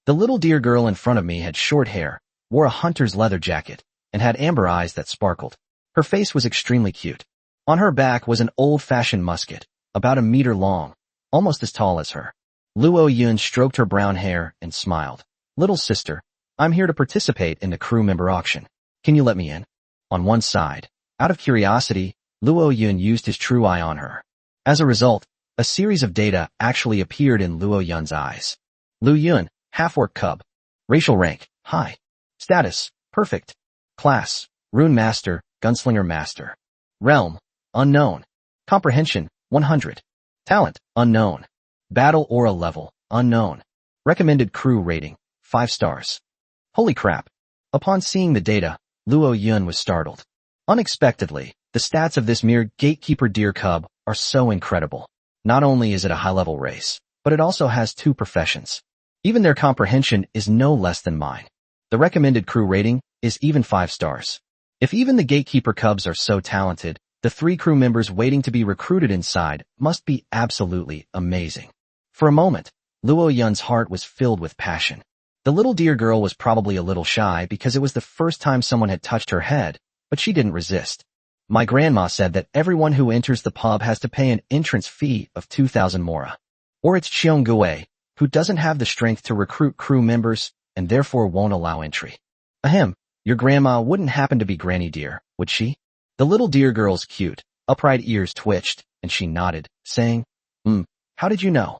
Speaker 1: The little deer girl in front of me had short hair, wore a hunter's leather jacket, and had amber eyes that sparkled. Her face was extremely cute. On her back was an old-fashioned musket, about a meter long, almost as tall as her. Luo Yun stroked her brown hair and smiled. Little sister, I'm here to participate in the crew member auction. Can you let me in? On one side, out of curiosity, Luo Yun used his true eye on her. As a result, a series of data actually appeared in Luo Yun's eyes. Lu Yun, half-orc cub. Racial rank, high. Status, perfect. Class, rune master, gunslinger master. Realm, unknown. Comprehension, 100. Talent, unknown. Battle aura level, unknown. Recommended crew rating, 5 stars. Holy crap. Upon seeing the data, Luo Yun was startled. Unexpectedly, the stats of this mere gatekeeper deer cub are so incredible. Not only is it a high-level race, but it also has 2 professions. Even their comprehension is no less than mine. The recommended crew rating is even 5 stars. If even the gatekeeper cubs are so talented, the 3 crew members waiting to be recruited inside must be absolutely amazing. For a moment, Luo Yun's heart was filled with passion. The little deer girl was probably a little shy because it was the first time someone had touched her head, but she didn't resist. My grandma said that everyone who enters the pub has to pay an entrance fee of 2,000 mora. Or it's Cheong Gui, who doesn't have the strength to recruit crew members and therefore won't allow entry. Ahem, your grandma wouldn't happen to be Granny Deer, would she? The little deer girl's cute, upright ears twitched, and she nodded, saying, how did you know?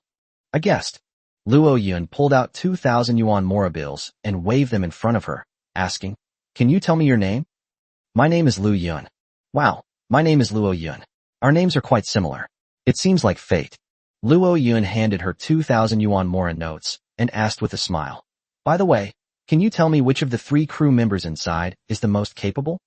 Speaker 1: I guessed. Luo Yun pulled out 2,000 yuan mora bills and waved them in front of her, asking, can you tell me your name? My name is Lu Yun. Wow, my name is Luo Yun. Our names are quite similar. It seems like fate. Luo Yun handed her 2,000 yuan mora notes and asked with a smile. By the way, Can you tell me which of the 3 crew members inside is the most capable?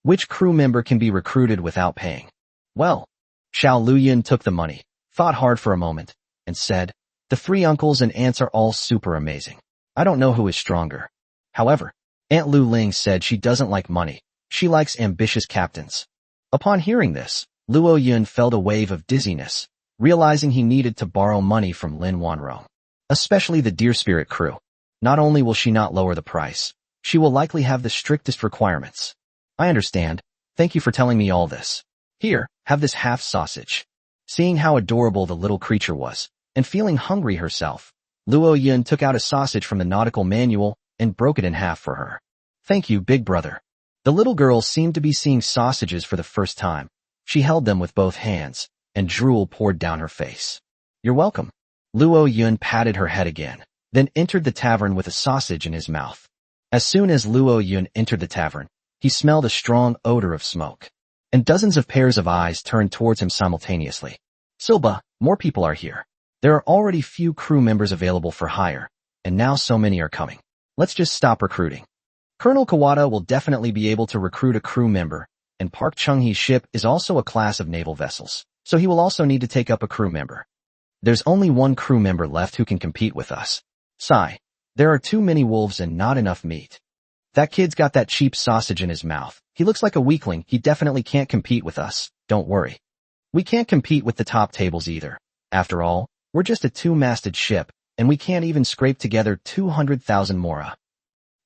Speaker 1: Which crew member can be recruited without paying? Well, Xiao Luyin took the money, thought hard for a moment, and said, the 3 uncles and aunts are all super amazing. I don't know who is stronger. However, Aunt Lu Ling said she doesn't like money. She likes ambitious captains. Upon hearing this, Luo Yun felt a wave of dizziness, realizing he needed to borrow money from Lin Wanrong, especially the Deer Spirit crew. Not only will she not lower the price, she will likely have the strictest requirements. I understand. Thank you for telling me all this. Here, have this half sausage. Seeing how adorable the little creature was, and feeling hungry herself, Luo Yun took out a sausage from the Nautical manual and broke it in half for her. Thank you, big brother. The little girl seemed to be seeing sausages for the first time. She held them with both hands, and drool poured down her face. You're welcome. Luo Yun patted her head again, then entered the tavern with a sausage in his mouth. As soon as Luo Yun entered the tavern, he smelled a strong odor of smoke, and dozens of pairs of eyes turned towards him simultaneously. Silba, more people are here. There are already few crew members available for hire, and now so many are coming. Let's just stop recruiting. Colonel Kawada will definitely be able to recruit a crew member, and Park Chung-hee's ship is also a class of naval vessels, so he will also need to take up a crew member. There's only 1 crew member left who can compete with us. Sigh. There are too many wolves and not enough meat. That kid's got that cheap sausage in his mouth. He looks like a weakling. He definitely can't compete with us. Don't worry. We can't compete with the top tables either. After all, we're just a 2-masted ship, and we can't even scrape together 200,000 mora.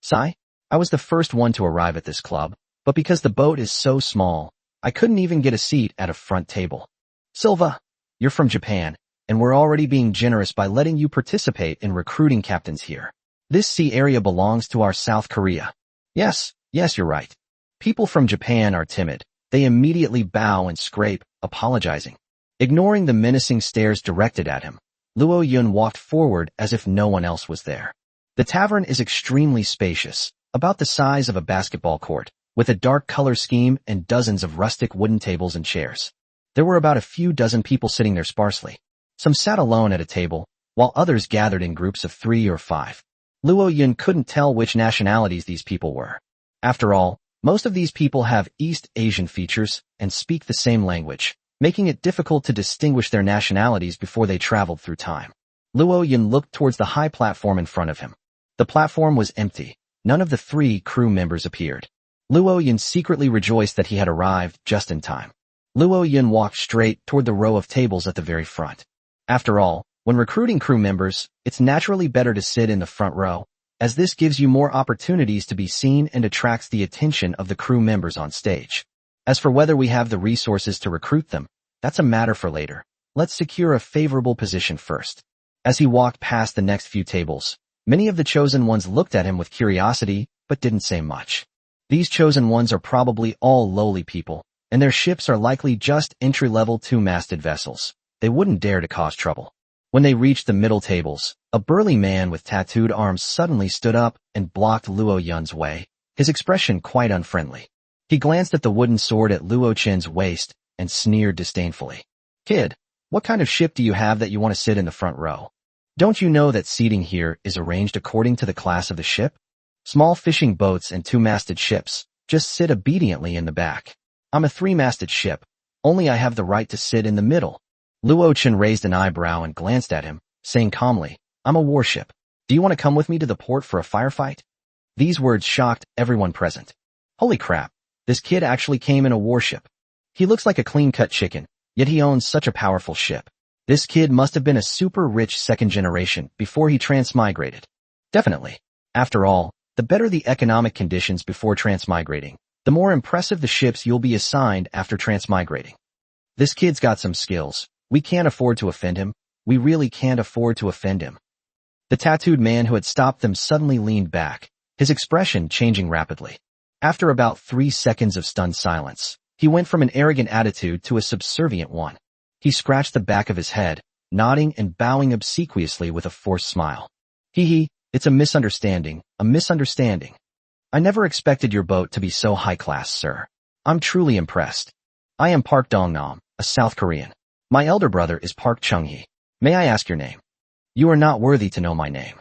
Speaker 1: Sigh. I was the first one to arrive at this club, but because the boat is so small, I couldn't even get a seat at a front table. Silva, you're from Japan, and we're already being generous by letting you participate in recruiting captains here. This sea area belongs to our South Korea. Yes, you're right. People from Japan are timid. They immediately bow and scrape, apologizing. Ignoring the menacing stares directed at him, Luo Yun walked forward as if no one else was there. The tavern is extremely spacious, about the size of a basketball court, with a dark color scheme and dozens of rustic wooden tables and chairs. There were about a few dozen people sitting there sparsely. Some sat alone at a table, while others gathered in groups of 3 or 5. Luo Yun couldn't tell which nationalities these people were. After all, most of these people have East Asian features and speak the same language, making it difficult to distinguish their nationalities before they traveled through time. Luo Yun looked towards the high platform in front of him. The platform was empty. None of the 3 crew members appeared. Luo Yun secretly rejoiced that he had arrived just in time. Luo Yun walked straight toward the row of tables at the very front. After all, when recruiting crew members, it's naturally better to sit in the front row, as this gives you more opportunities to be seen and attracts the attention of the crew members on stage. As for whether we have the resources to recruit them, that's a matter for later. Let's secure a favorable position first. As he walked past the next few tables, many of the chosen ones looked at him with curiosity, but didn't say much. These chosen ones are probably all lowly people, and their ships are likely just entry-level 2-masted vessels. They wouldn't dare to cause trouble. When they reached the middle tables, a burly man with tattooed arms suddenly stood up and blocked Luo Yun's way, his expression quite unfriendly. He glanced at the wooden sword at Luo Chen's waist and sneered disdainfully. Kid, what kind of ship do you have that you want to sit in the front row? Don't you know that seating here is arranged according to the class of the ship? Small fishing boats and 2-masted ships just sit obediently in the back. I'm a 3-masted ship, only I have the right to sit in the middle. Luo Chen raised an eyebrow and glanced at him, saying calmly, I'm a warship. Do you want to come with me to the port for a firefight? These words shocked everyone present. Holy crap, this kid actually came in a warship. He looks like a clean-cut chicken, yet he owns such a powerful ship. This kid must have been a super rich 2nd generation before he transmigrated. Definitely. After all, the better the economic conditions before transmigrating, the more impressive the ships you'll be assigned after transmigrating. This kid's got some skills. We can't afford to offend him. We really can't afford to offend him. The tattooed man who had stopped them suddenly leaned back, his expression changing rapidly. After about 3 seconds of stunned silence, he went from an arrogant attitude to a subservient one. He scratched the back of his head, nodding and bowing obsequiously with a forced smile. Hee, it's a misunderstanding, a misunderstanding. I never expected your boat to be so high class, sir. I'm truly impressed. I am Park Dong-nam, a South Korean. My elder brother is Park Chung-hee. May I ask your name? You are not worthy to know my name.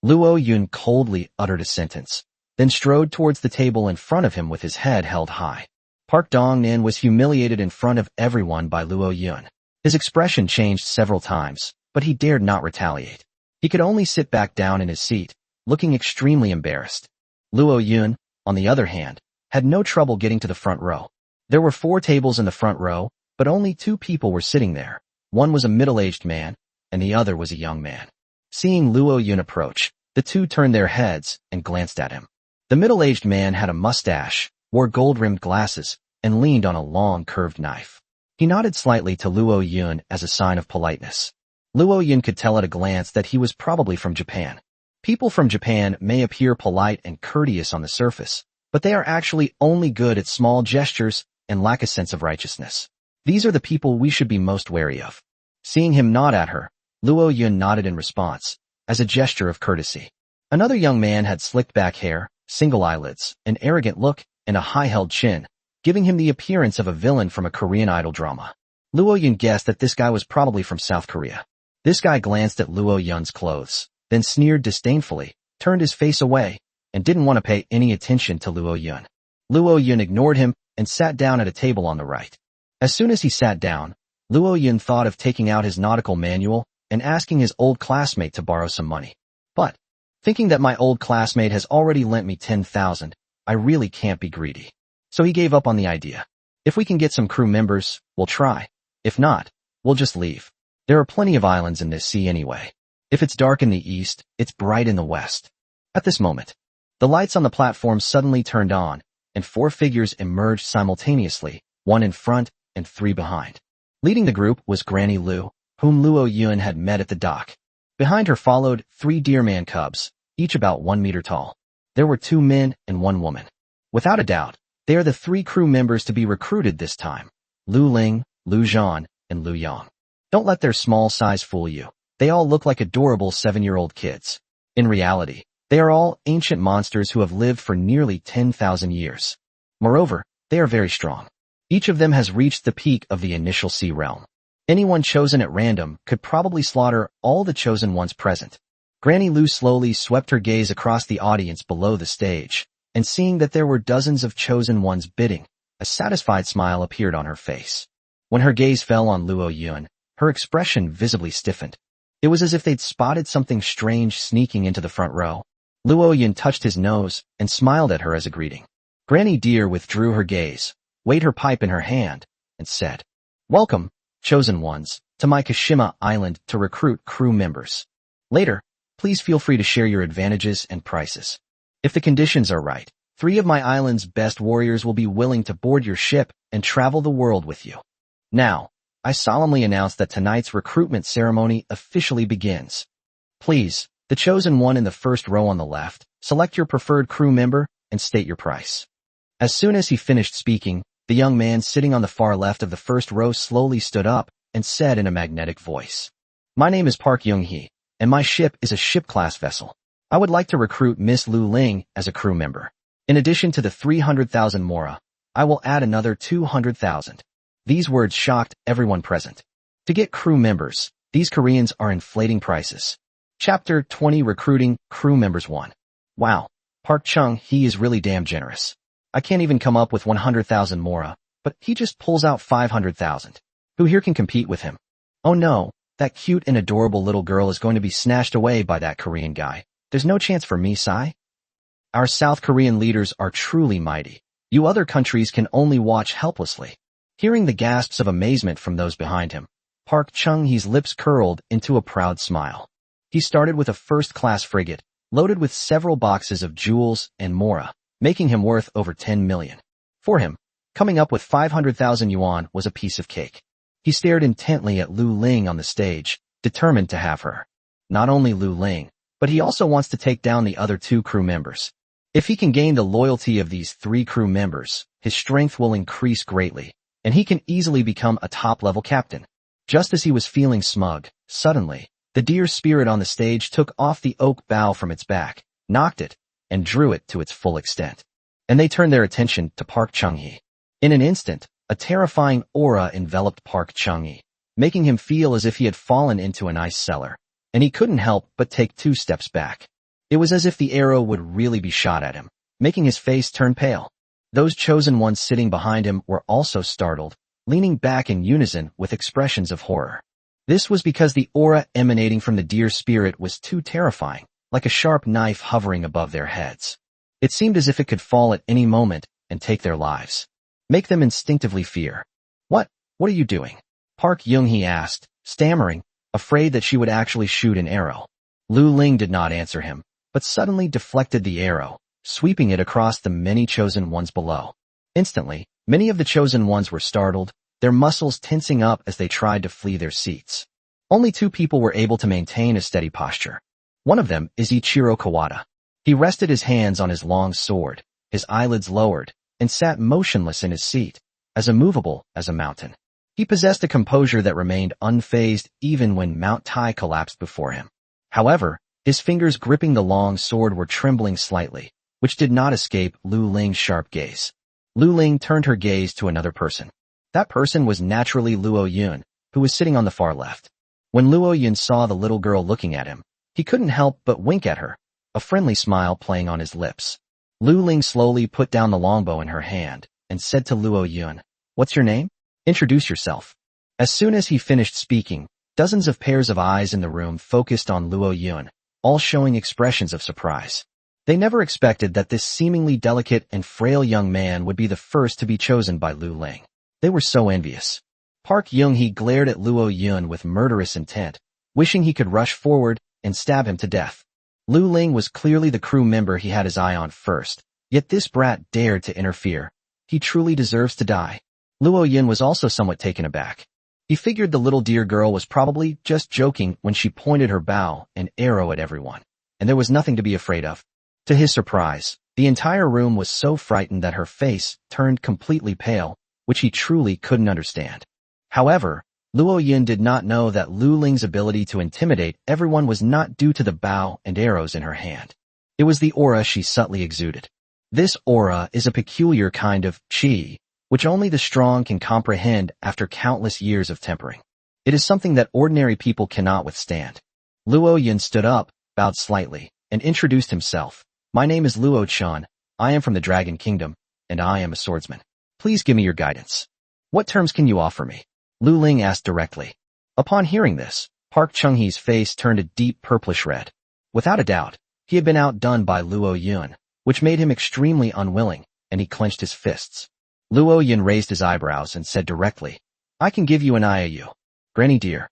Speaker 1: Luo Yun coldly uttered a sentence, then strode towards the table in front of him with his head held high. Park Dong-nin was humiliated in front of everyone by Luo Yun. His expression changed several times, but he dared not retaliate. He could only sit back down in his seat, looking extremely embarrassed. Luo Yun, on the other hand, had no trouble getting to the front row. There were 4 tables in the front row, but only 2 people were sitting there. One was a middle-aged man, and the other was a young man. Seeing Luo Yun approach, the 2 turned their heads and glanced at him. The middle-aged man had a mustache, wore gold-rimmed glasses, and leaned on a long, curved knife. He nodded slightly to Luo Yun as a sign of politeness. Luo Yun could tell at a glance that he was probably from Japan. People from Japan may appear polite and courteous on the surface, but they are actually only good at small gestures and lack a sense of righteousness. These are the people we should be most wary of. Seeing him nod at her, Luo Yun nodded in response, as a gesture of courtesy. Another young man had slicked back hair, single eyelids, an arrogant look, and a high-held chin, giving him the appearance of a villain from a Korean idol drama. Luo Yun guessed that this guy was probably from South Korea. This guy glanced at Luo Yun's clothes, then sneered disdainfully, turned his face away, and didn't want to pay any attention to Luo Yun. Luo Yun ignored him and sat down at a table on the right. As soon as he sat down, Luo Yun thought of taking out his nautical manual and asking his old classmate to borrow some money. But, thinking that my old classmate has already lent me 10,000, I really can't be greedy. So he gave up on the idea. If we can get some crew members, we'll try. If not, we'll just leave. There are plenty of islands in this sea anyway. If it's dark in the east, it's bright in the west. At this moment, the lights on the platform suddenly turned on, and 4 figures emerged simultaneously, 1 in front and 3 behind. Leading the group was Granny Lu, whom Luo Yun had met at the dock. Behind her followed 3 deerman cubs, each about 1 meter tall. There were 2 men and 1 woman. Without a doubt, they are the 3 crew members to be recruited this time: Lu Ling, Lu Zhan, and Lu Yang. Don't let their small size fool you. They all look like adorable 7-year-old kids. In reality, they are all ancient monsters who have lived for nearly 10,000 years. Moreover, they are very strong. Each of them has reached the peak of the initial sea realm. Anyone chosen at random could probably slaughter all the chosen ones present. Granny Lu slowly swept her gaze across the audience below the stage, and seeing that there were dozens of chosen ones bidding, a satisfied smile appeared on her face. When her gaze fell on Luo Yun, her expression visibly stiffened. It was as if they'd spotted something strange sneaking into the front row. Luo Yun touched his nose and smiled at her as a greeting. Granny Deer withdrew her gaze, weighed her pipe in her hand, and said, "Welcome, chosen ones, to my Kashima Island to recruit crew members. Later, please feel free to share your advantages and prices. If the conditions are right, 3 of my island's best warriors will be willing to board your ship and travel the world with you. Now, I solemnly announce that tonight's recruitment ceremony officially begins. Please, the chosen one in the first row on the left, select your preferred crew member and state your price." As soon as he finished speaking, the young man sitting on the far left of the first row slowly stood up and said in a magnetic voice, "My name is Park Young-hee, and my ship is a ship-class vessel. I would like to recruit Miss Lu Ling as a crew member. In addition to the 300,000 mora, I will add another 200,000. These words shocked everyone present. To get crew members, these Koreans are inflating prices. Chapter 20 Recruiting Crew Members 1. Wow, Park Chung-hee is really damn generous. I can't even come up with 100,000 mora, but he just pulls out 500,000. Who here can compete with him? Oh no, that cute and adorable little girl is going to be snatched away by that Korean guy. There's no chance for me, Sai. Our South Korean leaders are truly mighty. You other countries can only watch helplessly." Hearing the gasps of amazement from those behind him, Park Chung-hee's lips curled into a proud smile. He started with a first-class frigate, loaded with several boxes of jewels and mora, making him worth over 10 million. For him, coming up with 500,000 yuan was a piece of cake. He stared intently at Lu Ling on the stage, determined to have her. Not only Lu Ling, but he also wants to take down the other 2 crew members. If he can gain the loyalty of these 3 crew members, his strength will increase greatly, and he can easily become a top-level captain. Just as he was feeling smug, suddenly, the deer spirit on the stage took off the oak bough from its back, knocked it, and drew it to its full extent. And they turned their attention to Park Chung-hee. In an instant, a terrifying aura enveloped Park Chung-hee, making him feel as if he had fallen into an ice cellar, and he couldn't help but take 2 steps back. It was as if the arrow would really be shot at him, making his face turn pale. Those chosen ones sitting behind him were also startled, leaning back in unison with expressions of horror. This was because the aura emanating from the deer spirit was too terrifying, like a sharp knife hovering above their heads. It seemed as if it could fall at any moment and take their lives, make them instinctively fear. What are you doing? Park Young-hee asked, stammering, afraid that she would actually shoot an arrow. Lu Ling did not answer him, but suddenly deflected the arrow, sweeping it across the many chosen ones below. Instantly, many of the chosen ones were startled, their muscles tensing up as they tried to flee their seats. Only 2 people were able to maintain a steady posture. One of them is Ichiro Kawada. He rested his hands on his long sword, his eyelids lowered, and sat motionless in his seat, as immovable as a mountain. He possessed a composure that remained unfazed even when Mount Tai collapsed before him. However, his fingers gripping the long sword were trembling slightly, which did not escape Lu Ling's sharp gaze. Lu Ling turned her gaze to another person. That person was naturally Luo Yun, who was sitting on the far left. When Luo Yun saw the little girl looking at him, he couldn't help but wink at her, a friendly smile playing on his lips. Lu Ling slowly put down the longbow in her hand and said to Luo Yun, "What's your name? Introduce yourself." As soon as he finished speaking, dozens of pairs of eyes in the room focused on Luo Yun, all showing expressions of surprise. They never expected that this seemingly delicate and frail young man would be the first to be chosen by Lu Ling. They were so envious. Park Young-hee glared at Luo Yun with murderous intent, wishing he could rush forward and stab him to death. Lu Ling was clearly the crew member he had his eye on first, yet this brat dared to interfere. He truly deserves to die. Luo Yun was also somewhat taken aback. He figured the little deer girl was probably just joking when she pointed her bow and arrow at everyone, and there was nothing to be afraid of. To his surprise, the entire room was so frightened that her face turned completely pale, which he truly couldn't understand. However, Luo Yun did not know that Lu Ling's ability to intimidate everyone was not due to the bow and arrows in her hand. It was the aura she subtly exuded. This aura is a peculiar kind of qi, which only the strong can comprehend after countless years of tempering. It is something that ordinary people cannot withstand. Luo Yun stood up, bowed slightly, and introduced himself. "My name is Luo Chan, I am from the Dragon Kingdom, and I am a swordsman. Please give me your guidance. What terms can you offer me?" Lu Ling asked directly. Upon hearing this, Park Chung-hee's face turned a deep purplish red. Without a doubt, he had been outdone by Luo Yun, which made him extremely unwilling, and he clenched his fists. Luo Yun raised his eyebrows and said directly, "I can give you an IOU. Granny dear."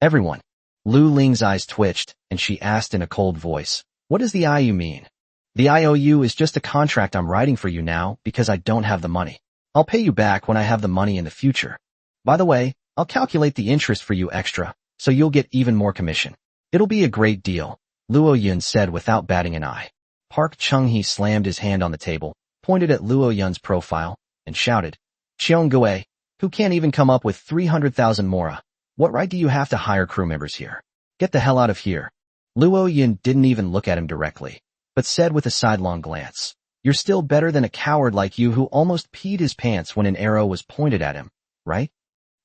Speaker 1: Everyone. Lu Ling's eyes twitched, and she asked in a cold voice, "What does the IOU mean?" "The IOU is just a contract I'm writing for you now because I don't have the money. I'll pay you back when I have the money in the future. By the way, I'll calculate the interest for you extra, so you'll get even more commission. It'll be a great deal," Luo Yun said without batting an eye. Park Chung-hee slammed his hand on the table, pointed at Luo Yun's profile, and shouted, "Cheong Gui, who can't even come up with 300,000 mora? What right do you have to hire crew members here? Get the hell out of here." Luo Yun didn't even look at him directly, but said with a sidelong glance, "You're still better than a coward like you who almost peed his pants when an arrow was pointed at him, right?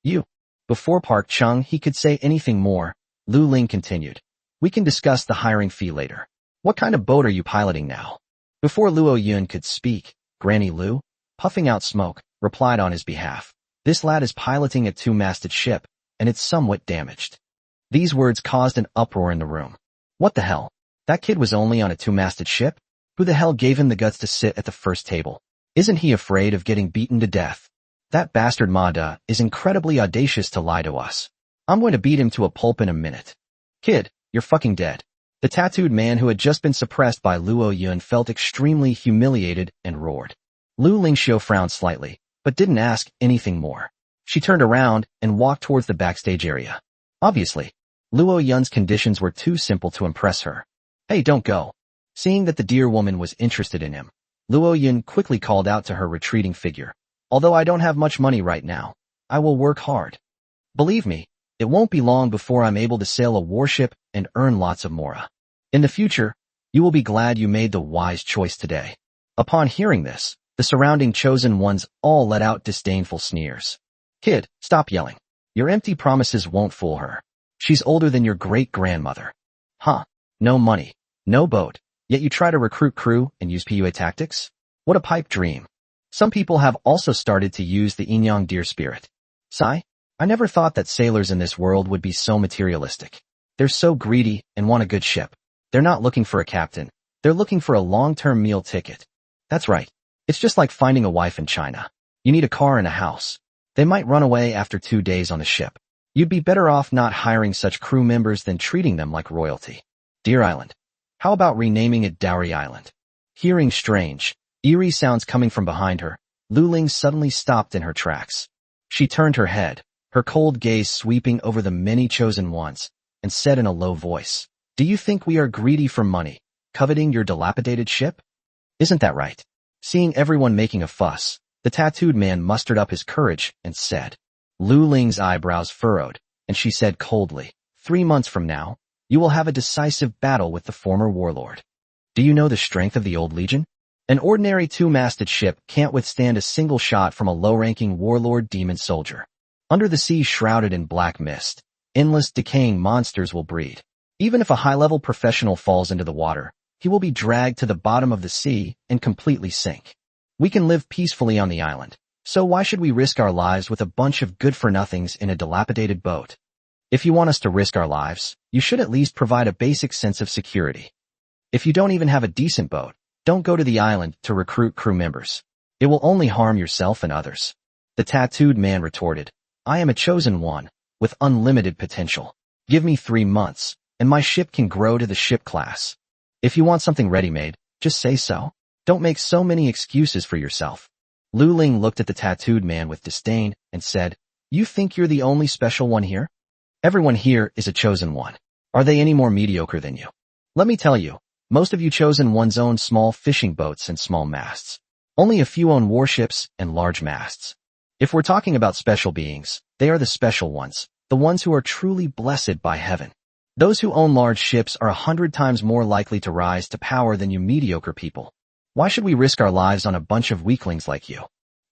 Speaker 1: You." Before Park Chung-hee could say anything more, Lu Ling continued, "We can discuss the hiring fee later. What kind of boat are you piloting now?" Before Luo Yun could speak, Granny Lu, puffing out smoke, replied on his behalf, "This lad is piloting a 2-masted ship, and it's somewhat damaged." These words caused an uproar in the room. What the hell? That kid was only on a 2-masted ship? Who the hell gave him the guts to sit at the first table? Isn't he afraid of getting beaten to death? That bastard Ma Da is incredibly audacious to lie to us. I'm going to beat him to a pulp in a minute. Kid, you're fucking dead. The tattooed man who had just been suppressed by Luo Yun felt extremely humiliated and roared. Lu Lingxiu frowned slightly, but didn't ask anything more. She turned around and walked towards the backstage area. Obviously, Luo Yun's conditions were too simple to impress her. "Hey, don't go." Seeing that the dear woman was interested in him, Luo Yun quickly called out to her retreating figure, "Although I don't have much money right now, I will work hard. Believe me, it won't be long before I'm able to sail a warship and earn lots of mora. In the future, you will be glad you made the wise choice today." Upon hearing this, the surrounding chosen ones all let out disdainful sneers. "Kid, stop yelling. Your empty promises won't fool her. She's older than your great-grandmother. Huh? No money, no boat, Yet you try to recruit crew and use PUA tactics? What a pipe dream. Some people have also started to use the Inyang deer spirit. Sigh? I never thought that sailors in this world would be so materialistic. They're so greedy and want a good ship. They're not looking for a captain. They're looking for a long-term meal ticket. That's right. It's just like finding a wife in China. You need a car and a house. They might run away after 2 days on the ship. You'd be better off not hiring such crew members than treating them like royalty. Deer Island. How about renaming it Dowry Island? Hearing strange, eerie sounds coming from behind her, Lu Ling suddenly stopped in her tracks. She turned her head, her cold gaze sweeping over the many chosen ones, and said in a low voice, "Do you think we are greedy for money, coveting your dilapidated ship? Isn't that right?" Seeing everyone making a fuss, the tattooed man mustered up his courage and said. Lu Ling's eyebrows furrowed, and she said coldly, 3 months from now, you will have a decisive battle with the former warlord. Do you know the strength of the old legion? An ordinary 2-masted ship can't withstand a single shot from a low-ranking warlord demon soldier. Under the sea shrouded in black mist, endless decaying monsters will breed. Even if a high-level professional falls into the water, he will be dragged to the bottom of the sea and completely sink. We can live peacefully on the island, so why should we risk our lives with a bunch of good-for-nothings in a dilapidated boat? If you want us to risk our lives, you should at least provide a basic sense of security. If you don't even have a decent boat, don't go to the island to recruit crew members. It will only harm yourself and others. The tattooed man retorted, I am a chosen one, with unlimited potential. Give me 3 months, and my ship can grow to the ship class. If you want something ready-made, just say so. Don't make so many excuses for yourself. Lu Ling looked at the tattooed man with disdain and said, You think you're the only special one here? Everyone here is a chosen one. Are they any more mediocre than you? Let me tell you, most of you chosen ones own small fishing boats and small masts. Only a few own warships and large masts. If we're talking about special beings, they are the special ones, the ones who are truly blessed by heaven. Those who own large ships are 100 times more likely to rise to power than you mediocre people. Why should we risk our lives on a bunch of weaklings like you?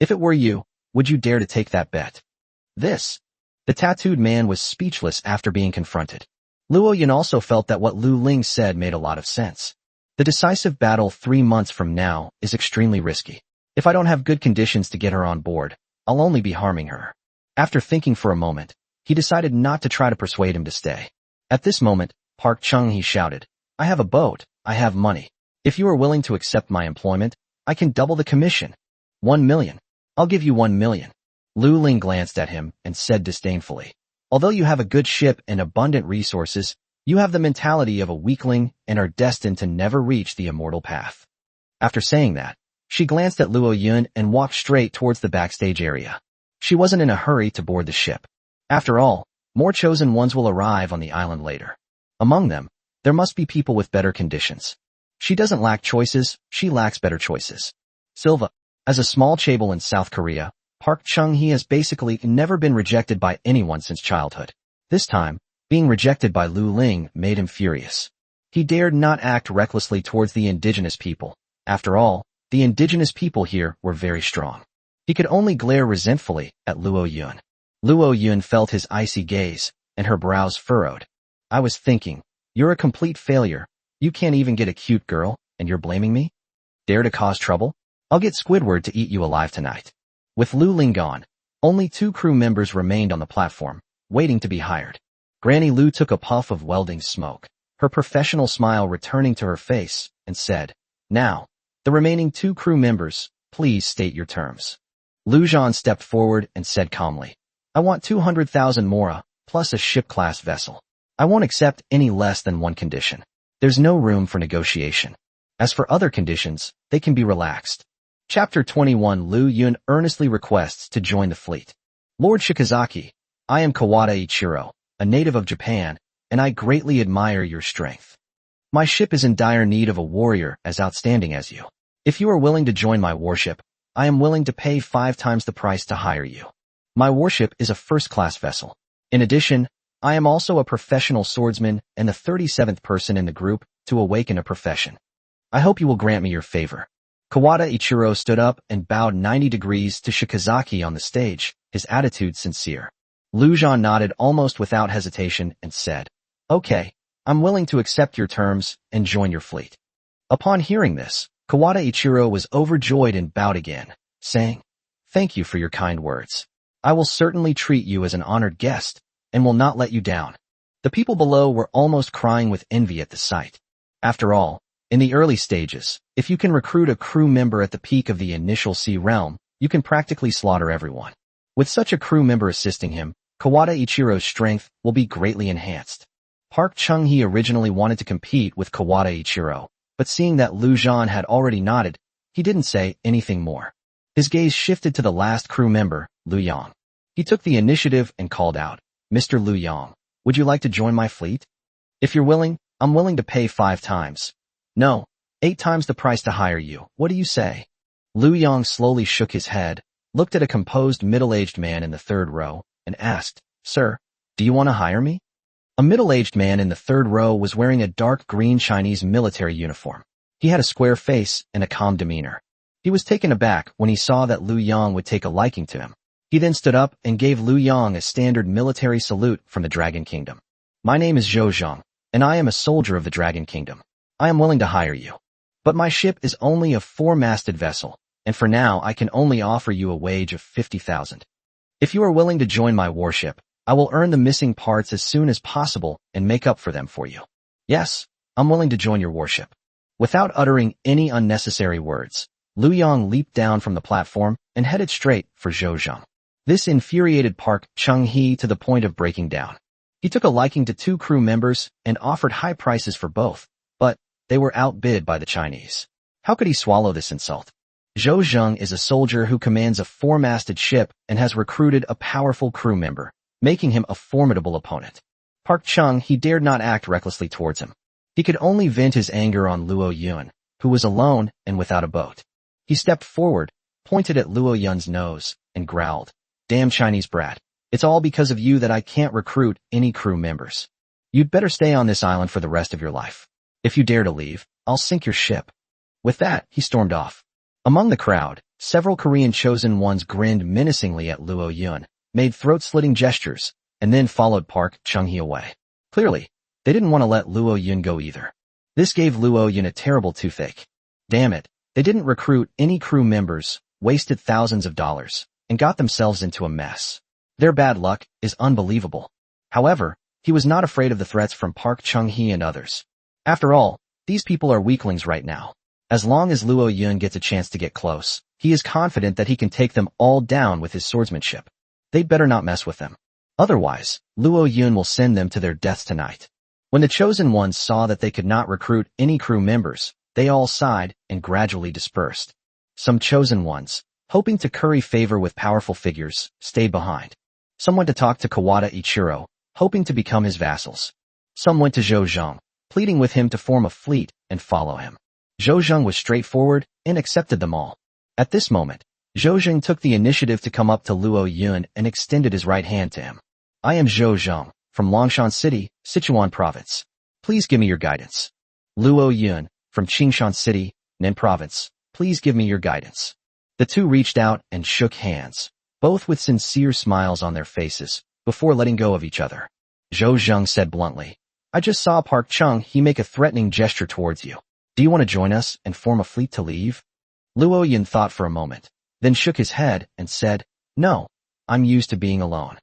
Speaker 1: If it were you, would you dare to take that bet? The tattooed man was speechless after being confronted. Luo Yan also felt that what Lu Ling said made a lot of sense. The decisive battle 3 months from now is extremely risky. If I don't have good conditions to get her on board, I'll only be harming her. After thinking for a moment, he decided not to try to persuade him to stay. At this moment, Park Chung-hee shouted, I have a boat, I have money. If you are willing to accept my employment, I can double the commission. 1 million. I'll give you 1 million. Lu Ling glanced at him and said disdainfully, Although you have a good ship and abundant resources, you have the mentality of a weakling and are destined to never reach the immortal path. After saying that, she glanced at Luo Yun and walked straight towards the backstage area. She wasn't in a hurry to board the ship. After all, more chosen ones will arrive on the island later. Among them, there must be people with better conditions. She doesn't lack choices, she lacks better choices. Silva, as a small chaebol in South Korea, Park Chung-hee has basically never been rejected by anyone since childhood. This time, being rejected by Lu Ling made him furious. He dared not act recklessly towards the indigenous people. After all, the indigenous people here were very strong. He could only glare resentfully at Luo Yun. Luo Yun felt his icy gaze, and her brows furrowed. I was thinking, you're a complete failure. You can't even get a cute girl, and you're blaming me? Dare to cause trouble? I'll get Squidward to eat you alive tonight. With Lu Ling gone, only 2 crew members remained on the platform, waiting to be hired. Granny Lu took a puff of welding smoke, her professional smile returning to her face, and said, Now, the remaining 2 crew members, please state your terms. Lu Zhan stepped forward and said calmly, I want 200,000 mora, plus a ship-class vessel. I won't accept any less than one condition. There's no room for negotiation. As for other conditions, they can be relaxed. Chapter 21 Lu Yun earnestly requests to join the fleet. Lord Shikazaki, I am Kawada Ichiro, a native of Japan, and I greatly admire your strength. My ship is in dire need of a warrior as outstanding as you. If you are willing to join my warship, I am willing to pay 5 times the price to hire you. My warship is a first-class vessel. In addition, I am also a professional swordsman and the 37th person in the group to awaken a profession. I hope you will grant me your favor. Kawada Ichiro stood up and bowed 90 degrees to Shikazaki on the stage, his attitude sincere. Lu Zhan nodded almost without hesitation and said, Okay, I'm willing to accept your terms and join your fleet. Upon hearing this, Kawada Ichiro was overjoyed and bowed again, saying, "Thank you for your kind words. I will certainly treat you as an honored guest, and will not let you down." The people below were almost crying with envy at the sight. After all, in the early stages, if you can recruit a crew member at the peak of the initial sea realm, you can practically slaughter everyone. With such a crew member assisting him, Kawada Ichiro's strength will be greatly enhanced. Park Chung-hee originally wanted to compete with Kawada Ichiro, but seeing that Lu Zhan had already nodded, he didn't say anything more. His gaze shifted to the last crew member, Lu Yang. He took the initiative and called out, "Mr. Lu Yang, would you like to join my fleet? If you're willing, I'm willing to pay 5 times. No, 8 times the price to hire you. What do you say?" Lu Yang slowly shook his head, looked at a composed middle-aged man in the third row, and asked, "Sir, do you want to hire me?" A middle-aged man in the third row was wearing a dark green Chinese military uniform. He had a square face and a calm demeanor. He was taken aback when he saw that Lu Yang would take a liking to him. He then stood up and gave Lu Yang a standard military salute from the Dragon Kingdom. "My name is Zhou Zhang, and I am a soldier of the Dragon Kingdom. I am willing to hire you. But my ship is only a 4-masted vessel, and for now I can only offer you a wage of 50,000. If you are willing to join my warship, I will earn the missing parts as soon as possible and make up for them for you." "Yes, I'm willing to join your warship." Without uttering any unnecessary words, Lu Yang leaped down from the platform and headed straight for Zhou Zhang. This infuriated Park Chung-hee to the point of breaking down. He took a liking to 2 crew members and offered high prices for both, but they were outbid by the Chinese. How could he swallow this insult? Zhou Zhang is a soldier who commands a 4-masted ship and has recruited a powerful crew member, making him a formidable opponent. Park Chung-hee dared not act recklessly towards him. He could only vent his anger on Luo Yun, who was alone and without a boat. He stepped forward, pointed at Luo Yun's nose, and growled, "Damn Chinese brat. It's all because of you that I can't recruit any crew members. You'd better stay on this island for the rest of your life. If you dare to leave, I'll sink your ship." With that, he stormed off. Among the crowd, several Korean chosen ones grinned menacingly at Luo Yun, made throat-slitting gestures, and then followed Park Chung-hee away. Clearly, they didn't want to let Luo Yun go either. This gave Luo Yun a terrible toothache. Damn it, they didn't recruit any crew members, wasted thousands of dollars, and got themselves into a mess. Their bad luck is unbelievable. However, he was not afraid of the threats from Park Chung-hee and others. After all, these people are weaklings right now. As long as Luo Yun gets a chance to get close, he is confident that he can take them all down with his swordsmanship. They'd better not mess with them. Otherwise, Luo Yun will send them to their deaths tonight. When the chosen ones saw that they could not recruit any crew members, they all sighed and gradually dispersed. Some chosen ones, hoping to curry favor with powerful figures, stayed behind. Some went to talk to Kawada Ichiro, hoping to become his vassals. Some went to Zhou Zhang, pleading with him to form a fleet and follow him. Zhou Zhang was straightforward and accepted them all. At this moment, Zhou Zhang took the initiative to come up to Luo Yun and extended his right hand to him. "I am Zhou Zhang, from Longshan City, Sichuan Province. Please give me your guidance." "Luo Yun, from Qingshan City, Nen Province. Please give me your guidance." The two reached out and shook hands, both with sincere smiles on their faces, before letting go of each other. Zhou Zhang said bluntly, "I just saw Park Chung-hee make a threatening gesture towards you. Do you want to join us and form a fleet to leave?" Luo Yun thought for a moment, then shook his head and said, "No, I'm used to being alone."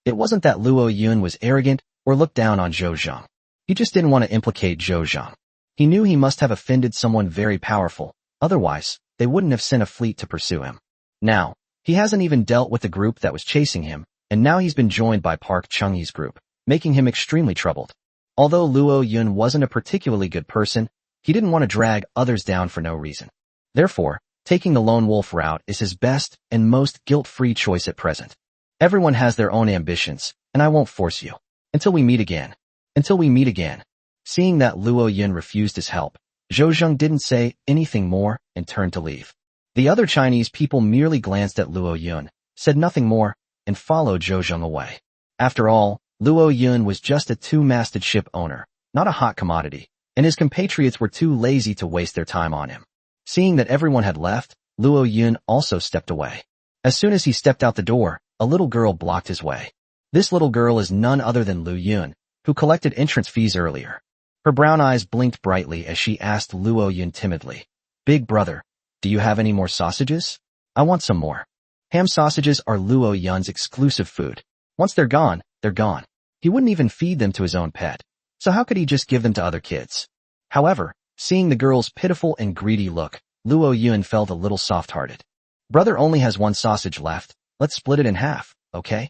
Speaker 1: It wasn't that Luo Yun was arrogant or looked down on Zhou Zhang. He just didn't want to implicate Zhou Zhang. He knew he must have offended someone very powerful, otherwise, they wouldn't have sent a fleet to pursue him. Now, he hasn't even dealt with the group that was chasing him, and now he's been joined by Park Chung-hee's group, making him extremely troubled. Although Luo Yun wasn't a particularly good person, he didn't want to drag others down for no reason. Therefore, taking the lone wolf route is his best and most guilt-free choice at present. Everyone has their own ambitions, and I won't force you. Until we meet again. Until we meet again. Seeing that Luo Yun refused his help, Zhou Zhang didn't say anything more and turned to leave. The other Chinese people merely glanced at Luo Yun, said nothing more, and followed Zhou Zhang away. After all, Luo Yun was just a 2-masted ship owner, not a hot commodity, and his compatriots were too lazy to waste their time on him. Seeing that everyone had left, Luo Yun also stepped away. As soon as he stepped out the door, a little girl blocked his way. This little girl is none other than Lu Yun, who collected entrance fees earlier. Her brown eyes blinked brightly as she asked Luo Yun timidly, "Big brother, do you have any more sausages? I want some more." Ham sausages are Luo Yun's exclusive food. Once they're gone, they're gone. He wouldn't even feed them to his own pet. So how could he just give them to other kids? However, seeing the girl's pitiful and greedy look, Luo Yun felt a little soft-hearted. "Brother only has one sausage left. Let's split it in half, okay?"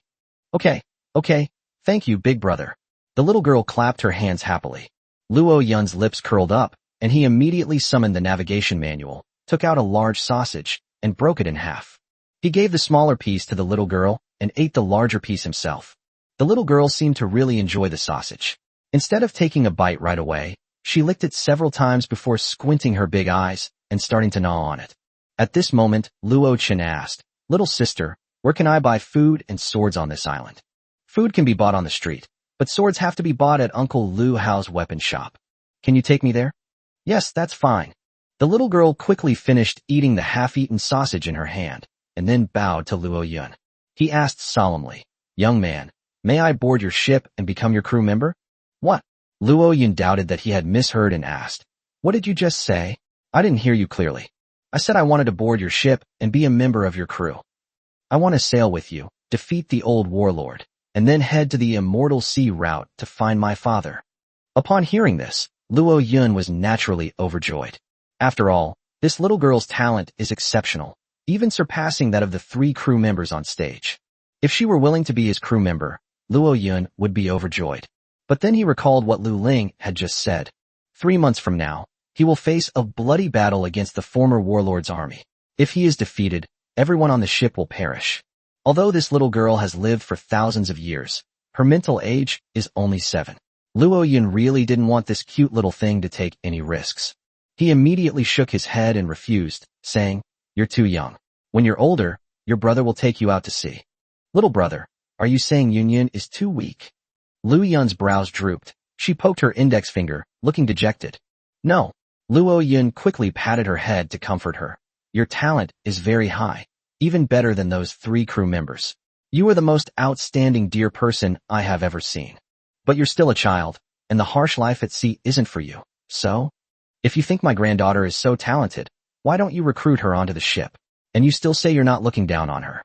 Speaker 1: Okay. Thank you, big brother." The little girl clapped her hands happily. Luo Yun's lips curled up, and he immediately summoned the navigation manual, took out a large sausage, and broke it in half. He gave the smaller piece to the little girl and ate the larger piece himself. The little girl seemed to really enjoy the sausage. Instead of taking a bite right away, she licked it several times before squinting her big eyes and starting to gnaw on it. At this moment, Luo Chen asked, "Little sister, where can I buy food and swords on this island?" "Food can be bought on the street, but swords have to be bought at Uncle Lu Hao's weapon shop. Can you take me there?" "Yes, that's fine." The little girl quickly finished eating the half-eaten sausage in her hand, and then bowed to Luo Yun. He asked solemnly, "Young man, may I board your ship and become your crew member?" "What?" Luo Yun doubted that he had misheard and asked, "What did you just say? I didn't hear you clearly." "I said I wanted to board your ship and be a member of your crew. I want to sail with you, defeat the old warlord, and then head to the immortal sea route to find my father." Upon hearing this, Luo Yun was naturally overjoyed. After all, this little girl's talent is exceptional, even surpassing that of the 3 crew members on stage. If she were willing to be his crew member, Luo Yun would be overjoyed. But then he recalled what Lu Ling had just said. 3 months from now, he will face a bloody battle against the former warlord's army. If he is defeated, everyone on the ship will perish. Although this little girl has lived for thousands of years, her mental age is only 7. Luo Yun really didn't want this cute little thing to take any risks. He immediately shook his head and refused, saying, "You're too young. When you're older, your brother will take you out to sea." "Little brother, are you saying Yun is too weak?" Lu Yun's brows drooped. She poked her index finger, looking dejected. "No." Luo Yun quickly patted her head to comfort her. "Your talent is very high, even better than those 3 crew members. You are the most outstanding dear person I have ever seen. But you're still a child, and the harsh life at sea isn't for you. So, if you think my granddaughter is so talented, why don't you recruit her onto the ship? And you still say you're not looking down on her."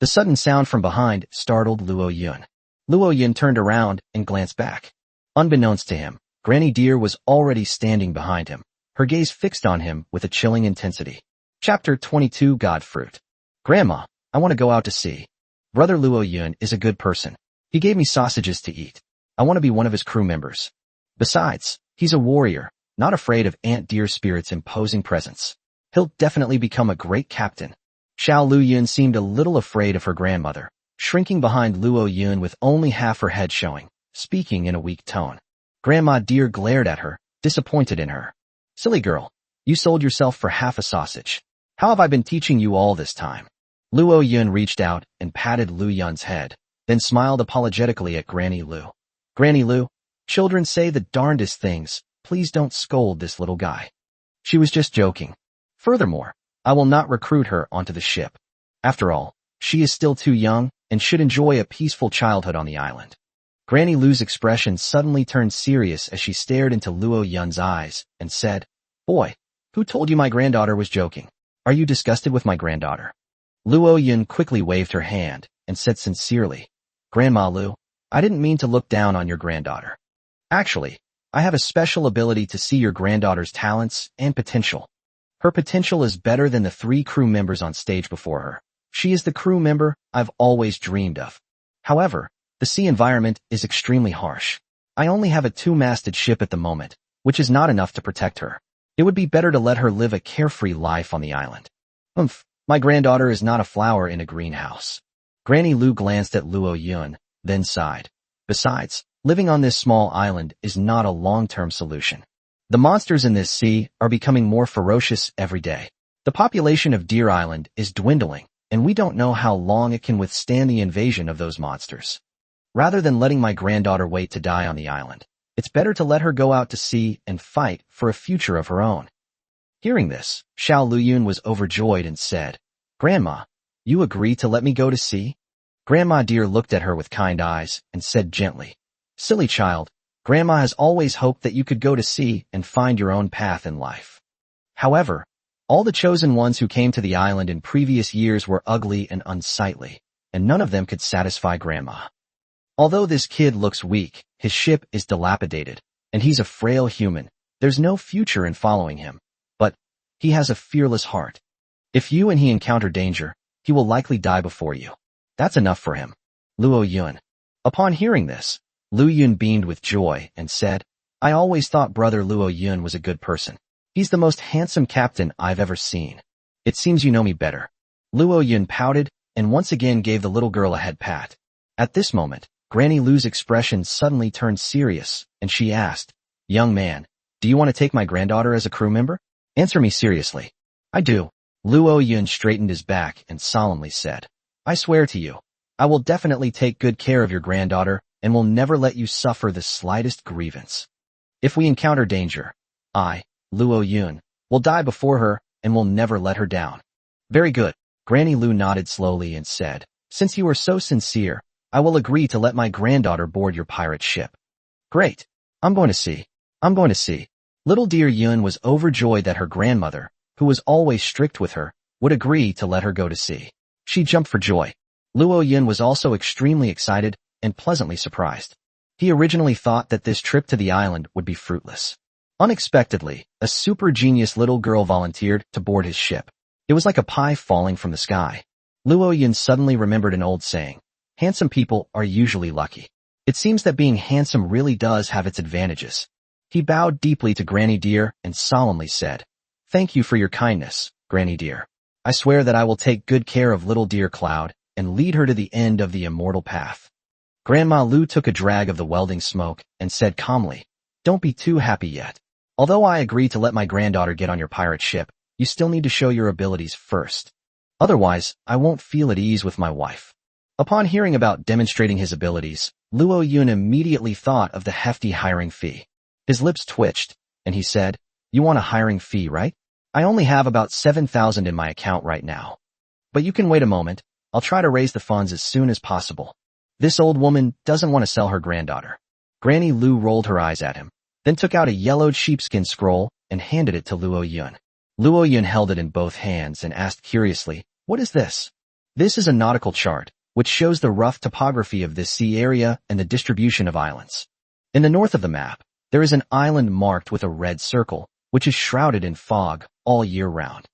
Speaker 1: The sudden sound from behind startled Luo Yun. Luo Yun turned around and glanced back. Unbeknownst to him, Granny Deer was already standing behind him, her gaze fixed on him with a chilling intensity. Chapter 22 Godfruit. "Grandma, I want to go out to sea. Brother Luo Yun is a good person. He gave me sausages to eat. I want to be one of his crew members. Besides, he's a warrior, not afraid of Aunt Deer Spirit's imposing presence. He'll definitely become a great captain." Xiao Lu Yun seemed a little afraid of her grandmother, shrinking behind Luo Yun with only half her head showing, speaking in a weak tone. Grandma Deer glared at her, disappointed in her. "Silly girl, you sold yourself for half a sausage. How have I been teaching you all this time?" Luo Yun reached out and patted Lu Yun's head, then smiled apologetically at Granny Lu. "Granny Lu, children say the darndest things. Please don't scold this little guy." She was just joking. "Furthermore, I will not recruit her onto the ship. After all, she is still too young and should enjoy a peaceful childhood on the island." Granny Lu's expression suddenly turned serious as she stared into Luo Yun's eyes and said, "Boy, who told you my granddaughter was joking? Are you disgusted with my granddaughter?" Luo Yun quickly waved her hand and said sincerely, "Grandma Lu, I didn't mean to look down on your granddaughter. Actually, I have a special ability to see your granddaughter's talents and potential. Her potential is better than the 3 crew members on stage before her. She is the crew member I've always dreamed of. However, the sea environment is extremely harsh. I only have a 2-masted ship at the moment, which is not enough to protect her. It would be better to let her live a carefree life on the island." My granddaughter is not a flower in a greenhouse." Granny Lu glanced at Luo Yun, then sighed. "Besides, living on this small island is not a long-term solution. The monsters in this sea are becoming more ferocious every day. The population of Deer Island is dwindling, and we don't know how long it can withstand the invasion of those monsters. Rather than letting my granddaughter wait to die on the island, it's better to let her go out to sea and fight for a future of her own." Hearing this, Xiao Lu Yun was overjoyed and said, "Grandma, you agree to let me go to sea?" Grandma Deer looked at her with kind eyes and said gently, "Silly child, Grandma has always hoped that you could go to sea and find your own path in life. However, all the chosen ones who came to the island in previous years were ugly and unsightly, and none of them could satisfy Grandma. Although this kid looks weak, his ship is dilapidated, and he's a frail human, there's no future in following him. But he has a fearless heart. If you and he encounter danger, he will likely die before you. That's enough for him. Luo Yun. Upon hearing this, Lu Yun beamed with joy and said, I always thought brother Luo Yun was a good person. He's the most handsome captain I've ever seen. It seems you know me better. Luo Yun pouted and once again gave the little girl a head pat. At this moment, Granny Lu's expression suddenly turned serious, and she asked, Young man, do you want to take my granddaughter as a crew member? Answer me seriously. I do. Luo Yun straightened his back and solemnly said, I swear to you, I will definitely take good care of your granddaughter and will never let you suffer the slightest grievance. If we encounter danger, I, Luo Yun, will die before her and will never let her down. Very good. Granny Lu nodded slowly and said, Since you are so sincere, I will agree to let my granddaughter board your pirate ship. Great. I'm going to see. I'm going to see. Little dear Yun was overjoyed that her grandmother, who was always strict with her, would agree to let her go to sea. She jumped for joy. Luo Yun was also extremely excited and pleasantly surprised. He originally thought that this trip to the island would be fruitless. Unexpectedly, a super genius little girl volunteered to board his ship. It was like a pie falling from the sky. Luo Yun suddenly remembered an old saying, handsome people are usually lucky. It seems that being handsome really does have its advantages. He bowed deeply to Granny Dear and solemnly said, Thank you for your kindness, Granny Dear. I swear that I will take good care of little dear Cloud and lead her to the end of the immortal path. Grandma Lu took a drag of the welding smoke and said calmly, Don't be too happy yet. Although I agree to let my granddaughter get on your pirate ship, you still need to show your abilities first. Otherwise, I won't feel at ease with my wife. Upon hearing about demonstrating his abilities, Luo Yun immediately thought of the hefty hiring fee. His lips twitched, and he said, You want a hiring fee, right? I only have about 7,000 in my account right now. But you can wait a moment. I'll try to raise the funds as soon as possible. This old woman doesn't want to sell her granddaughter. Granny Lu rolled her eyes at him, then took out a yellowed sheepskin scroll and handed it to Luo Yun. Luo Yun held it in both hands and asked curiously, What is this? This is a nautical chart, which shows the rough topography of this sea area and the distribution of islands. In the north of the map, there is an island marked with a red circle, which is shrouded in fog all year round.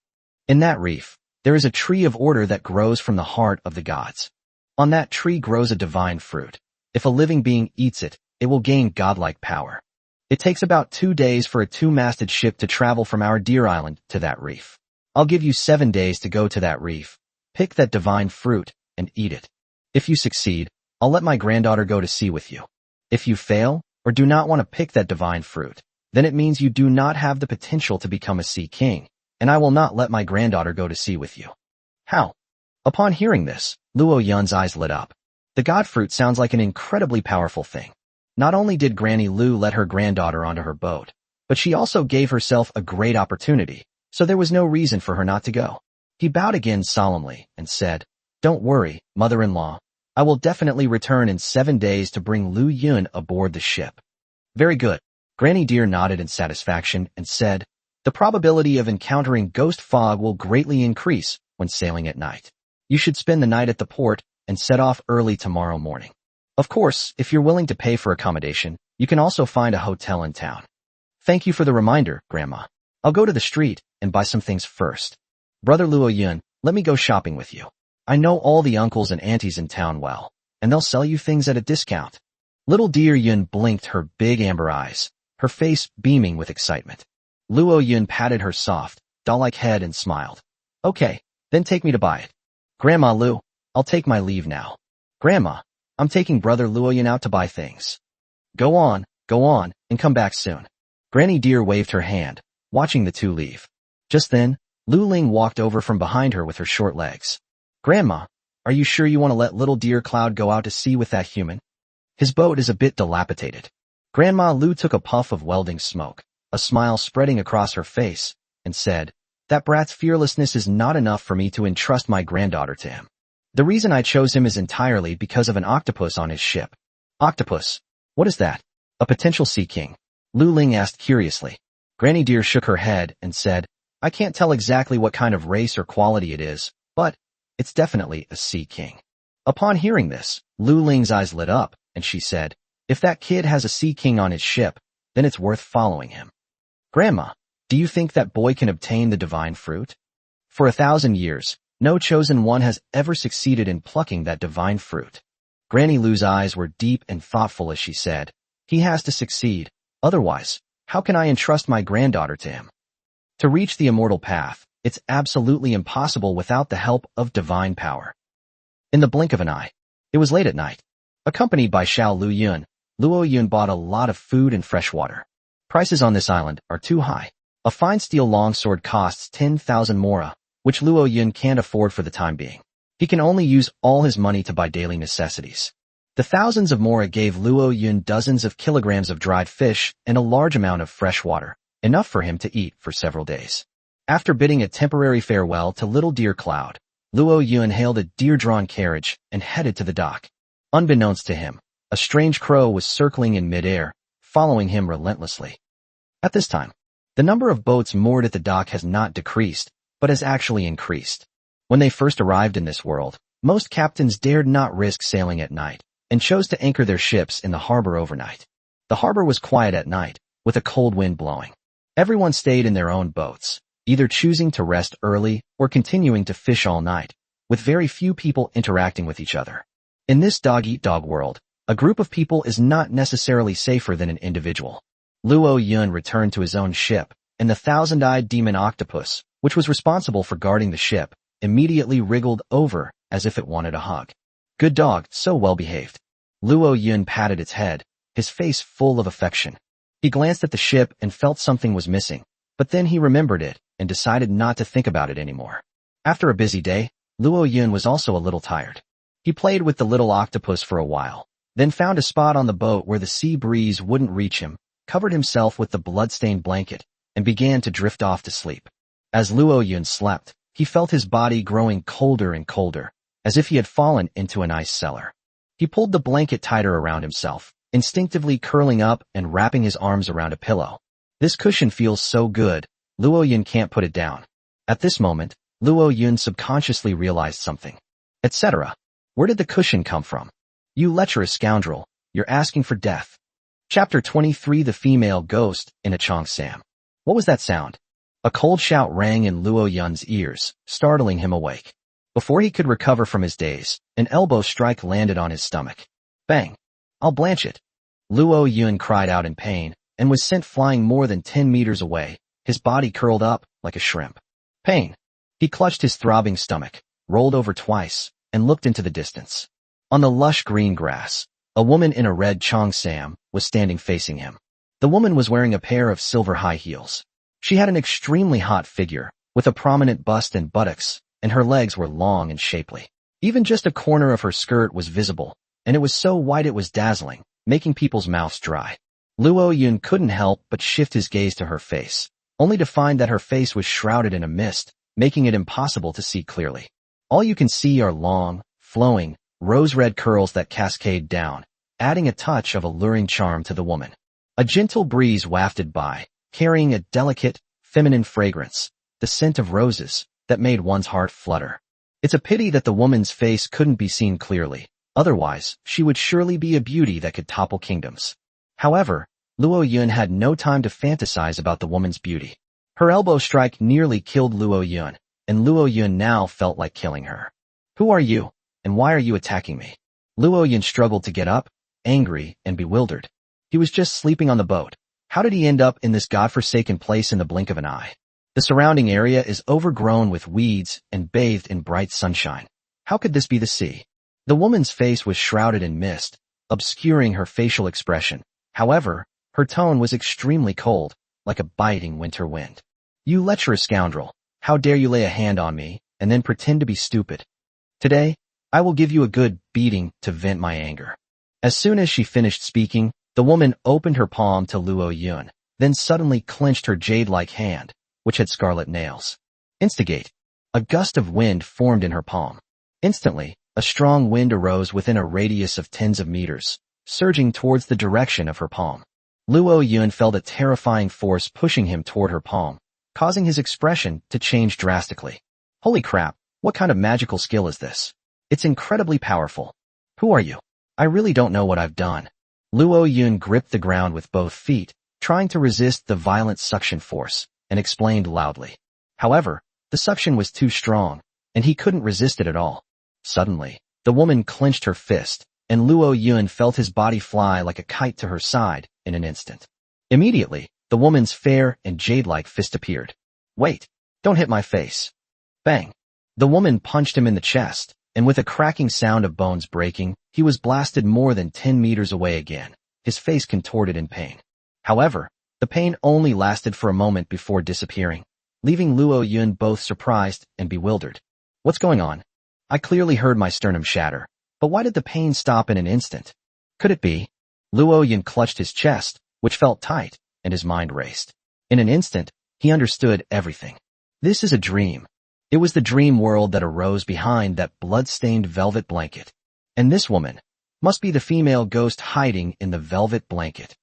Speaker 1: In that reef, there is a tree of order that grows from the heart of the gods. On that tree grows a divine fruit. If a living being eats it, it will gain godlike power. It takes about 2 days for a 2-masted ship to travel from our dear island to that reef. I'll give you 7 days to go to that reef, pick that divine fruit, and eat it. If you succeed, I'll let my granddaughter go to sea with you. If you fail, or do not want to pick that divine fruit, then it means you do not have the potential to become a sea king, and I will not let my granddaughter go to sea with you. How? Upon hearing this, Luo Yun's eyes lit up. The god fruit sounds like an incredibly powerful thing. Not only did Granny Lu let her granddaughter onto her boat, but she also gave herself a great opportunity, so there was no reason for her not to go. He bowed again solemnly and said, Don't worry, mother-in-law. I will definitely return in 7 days to bring Lu Yun aboard the ship. Very good. Granny Dear nodded in satisfaction and said, The probability of encountering ghost fog will greatly increase when sailing at night. You should spend the night at the port and set off early tomorrow morning. Of course, if you're willing to pay for accommodation, you can also find a hotel in town. Thank you for the reminder, Grandma. I'll go to the street and buy some things first. Brother Luo Yun, let me go shopping with you. I know all the uncles and aunties in town well, and they'll sell you things at a discount. Little dear Yun blinked her big amber eyes, her face beaming with excitement. Luo Yun patted her soft, doll-like head and smiled. Okay, then take me to buy it. Grandma Lu, I'll take my leave now. Grandma, I'm taking brother Luo Yun out to buy things. Go on, and come back soon. Granny Dear waved her hand, watching the two leave. Just then, Lu Ling walked over from behind her with her short legs. Grandma, are you sure you want to let little dear Cloud go out to sea with that human? His boat is a bit dilapidated. Grandma Lu took a puff of welding smoke, a smile spreading across her face, and said, That brat's fearlessness is not enough for me to entrust my granddaughter to him. The reason I chose him is entirely because of an octopus on his ship. Octopus? What is that? A potential sea king? Lu Ling asked curiously. Granny Deer shook her head and said, I can't tell exactly what kind of race or quality it is, but it's definitely a sea king. Upon hearing this, Lu Ling's eyes lit up, and she said, if that kid has a sea king on his ship, then it's worth following him. Grandma, do you think that boy can obtain the divine fruit? For 1,000 years, no chosen one has ever succeeded in plucking that divine fruit. Granny Lu's eyes were deep and thoughtful as she said, he has to succeed, otherwise, how can I entrust my granddaughter to him? To reach the immortal path, it's absolutely impossible without the help of divine power. In the blink of an eye, it was late at night. Accompanied by Xiao Luyun, Luo Yun bought a lot of food and fresh water. Prices on this island are too high. A fine steel longsword costs 10,000 mora, which Luo Yun can't afford for the time being. He can only use all his money to buy daily necessities. The thousands of mora gave Luo Yun dozens of kilograms of dried fish and a large amount of fresh water, enough for him to eat for several days. After bidding a temporary farewell to Little Deer Cloud, Luo Yun hailed a deer-drawn carriage and headed to the dock. Unbeknownst to him, a strange crow was circling in midair, following him relentlessly. At this time, the number of boats moored at the dock has not decreased, but has actually increased. When they first arrived in this world, most captains dared not risk sailing at night, and chose to anchor their ships in the harbor overnight. The harbor was quiet at night, with a cold wind blowing. Everyone stayed in their own boats, either choosing to rest early or continuing to fish all night, with very few people interacting with each other. In this dog-eat-dog world, a group of people is not necessarily safer than an individual. Luo Yun returned to his own ship, and the thousand-eyed demon Octopus, which was responsible for guarding the ship, immediately wriggled over as if it wanted a hug. Good dog, so well-behaved. Luo Yun patted its head, his face full of affection. He glanced at the ship and felt something was missing, but then he remembered it and decided not to think about it anymore. After a busy day, Luo Yun was also a little tired. He played with the little octopus for a while, then found a spot on the boat where the sea breeze wouldn't reach him, covered himself with the blood-stained blanket, and began to drift off to sleep. As Luo Yun slept, he felt his body growing colder and colder, as if he had fallen into an ice cellar. He pulled the blanket tighter around himself, instinctively curling up and wrapping his arms around a pillow. This cushion feels so good, Luo Yun can't put it down. At this moment, Luo Yun subconsciously realized something. Etc. Where did the cushion come from? You lecherous scoundrel, you're asking for death. Chapter 23 The Female Ghost in a Cheongsam. What was that sound? A cold shout rang in Luo Yun's ears, startling him awake. Before he could recover from his daze, an elbow strike landed on his stomach. Bang! I'll blanch it. Luo Yun cried out in pain, and was sent flying more than 10 meters away, his body curled up like a shrimp. Pain. He clutched his throbbing stomach, rolled over twice, and looked into the distance. On the lush green grass, a woman in a red cheongsam was standing facing him. The woman was wearing a pair of silver high heels. She had an extremely hot figure, with a prominent bust and buttocks, and her legs were long and shapely. Even just a corner of her skirt was visible, and it was so white it was dazzling, making people's mouths dry. Luo Yun couldn't help but shift his gaze to her face, only to find that her face was shrouded in a mist, making it impossible to see clearly. All you can see are long, flowing, rose-red curls that cascade down, adding a touch of alluring charm to the woman. A gentle breeze wafted by, carrying a delicate, feminine fragrance, the scent of roses, that made one's heart flutter. It's a pity that the woman's face couldn't be seen clearly, otherwise, she would surely be a beauty that could topple kingdoms. However, Luo Yun had no time to fantasize about the woman's beauty. Her elbow strike nearly killed Luo Yun, and Luo Yun now felt like killing her. Who are you, and why are you attacking me? Luo Yun struggled to get up, angry and bewildered. He was just sleeping on the boat. How did he end up in this godforsaken place in the blink of an eye? The surrounding area is overgrown with weeds and bathed in bright sunshine. How could this be the sea? The woman's face was shrouded in mist, obscuring her facial expression. However, her tone was extremely cold, like a biting winter wind. You lecherous scoundrel, how dare you lay a hand on me, and then pretend to be stupid? Today, I will give you a good beating to vent my anger. As soon as she finished speaking, the woman opened her palm to Luo Yun, then suddenly clenched her jade-like hand, which had scarlet nails. Instigate. A gust of wind formed in her palm. Instantly, a strong wind arose within a radius of tens of meters, surging towards the direction of her palm. Luo Yun felt a terrifying force pushing him toward her palm, causing his expression to change drastically. Holy crap, what kind of magical skill is this? It's incredibly powerful. Who are you? I really don't know what I've done. Luo Yun gripped the ground with both feet, trying to resist the violent suction force, and explained loudly. However, the suction was too strong, and he couldn't resist it at all. Suddenly, the woman clenched her fist, and Luo Yun felt his body fly like a kite to her side in an instant. Immediately, the woman's fair and jade-like fist appeared. Wait, don't hit my face. Bang. The woman punched him in the chest, and with a cracking sound of bones breaking, he was blasted more than 10 meters away again, his face contorted in pain. However, the pain only lasted for a moment before disappearing, leaving Luo Yun both surprised and bewildered. What's going on? I clearly heard my sternum shatter, but why did the pain stop in an instant? Could it be? Luo Yun clutched his chest, which felt tight, and his mind raced. In an instant, he understood everything. This is a dream. It was the dream world that arose behind that blood-stained velvet blanket. And this woman must be the female ghost hiding in the velvet blanket.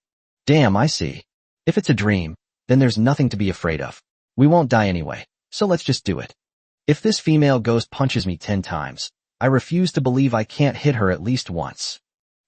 Speaker 1: Damn, I see. If it's a dream, then there's nothing to be afraid of. We won't die anyway, so let's just do it. If this female ghost punches me 10 times, I refuse to believe I can't hit her at least once.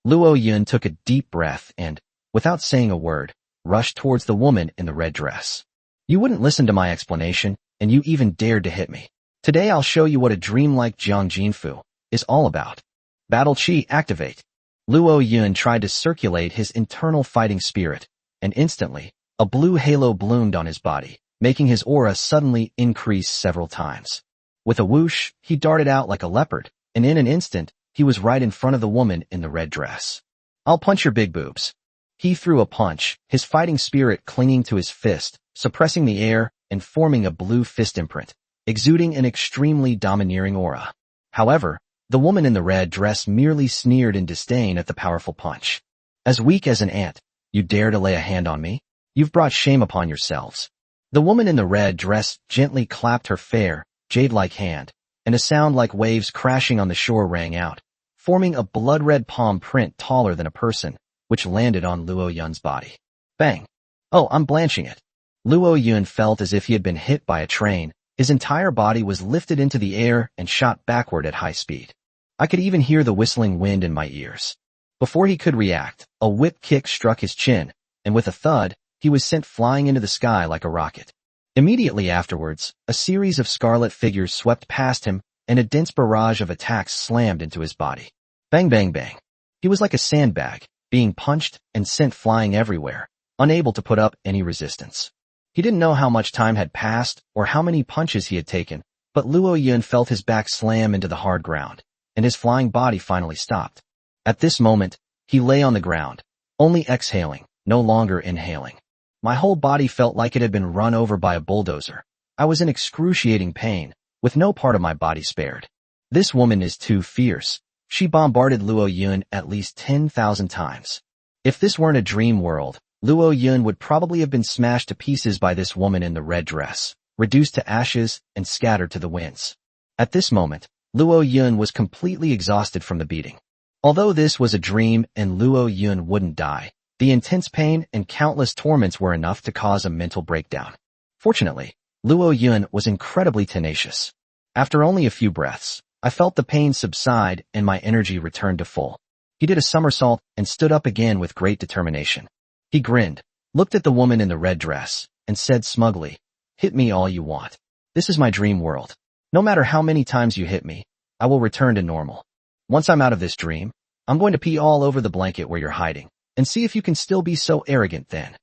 Speaker 1: Luo Yun took a deep breath and, without saying a word, rushed towards the woman in the red dress. You wouldn't listen to my explanation, and you even dared to hit me. Today I'll show you what a dream-like Jiang Jinfu is all about. Battle Chi activate. Luo Yun tried to circulate his internal fighting spirit, and instantly, a blue halo bloomed on his body, making his aura suddenly increase several times. With a whoosh, he darted out like a leopard, and in an instant, he was right in front of the woman in the red dress. I'll punch your big boobs. He threw a punch, his fighting spirit clinging to his fist, suppressing the air and forming a blue fist imprint, exuding an extremely domineering aura. However, the woman in the red dress merely sneered in disdain at the powerful punch. As weak as an ant, you dare to lay a hand on me? You've brought shame upon yourselves. The woman in the red dress gently clapped her fair, jade-like hand, and a sound like waves crashing on the shore rang out, forming a blood-red palm print taller than a person, which landed on Luo Yun's body. Bang! Oh, I'm blanching it. Luo Yun felt as if he had been hit by a train. His entire body was lifted into the air and shot backward at high speed. I could even hear the whistling wind in my ears. Before he could react, a whip kick struck his chin, and with a thud, he was sent flying into the sky like a rocket. Immediately afterwards, a series of scarlet figures swept past him, and a dense barrage of attacks slammed into his body. Bang bang bang. He was like a sandbag, being punched and sent flying everywhere, unable to put up any resistance. He didn't know how much time had passed or how many punches he had taken, but Luo Yun felt his back slam into the hard ground, and his flying body finally stopped. At this moment, he lay on the ground, only exhaling, no longer inhaling. My whole body felt like it had been run over by a bulldozer. I was in excruciating pain, with no part of my body spared. This woman is too fierce. She bombarded Luo Yun at least 10,000 times. If this weren't a dream world, Luo Yun would probably have been smashed to pieces by this woman in the red dress, reduced to ashes and scattered to the winds. At this moment, Luo Yun was completely exhausted from the beating. Although this was a dream and Luo Yun wouldn't die, the intense pain and countless torments were enough to cause a mental breakdown. Fortunately, Luo Yun was incredibly tenacious. After only a few breaths, I felt the pain subside and my energy returned to full. He did a somersault and stood up again with great determination. He grinned, looked at the woman in the red dress, and said smugly, "Hit me all you want. This is my dream world. No matter how many times you hit me, I will return to normal. Once I'm out of this dream, I'm going to pee all over the blanket where you're hiding, and see if you can still be so arrogant then.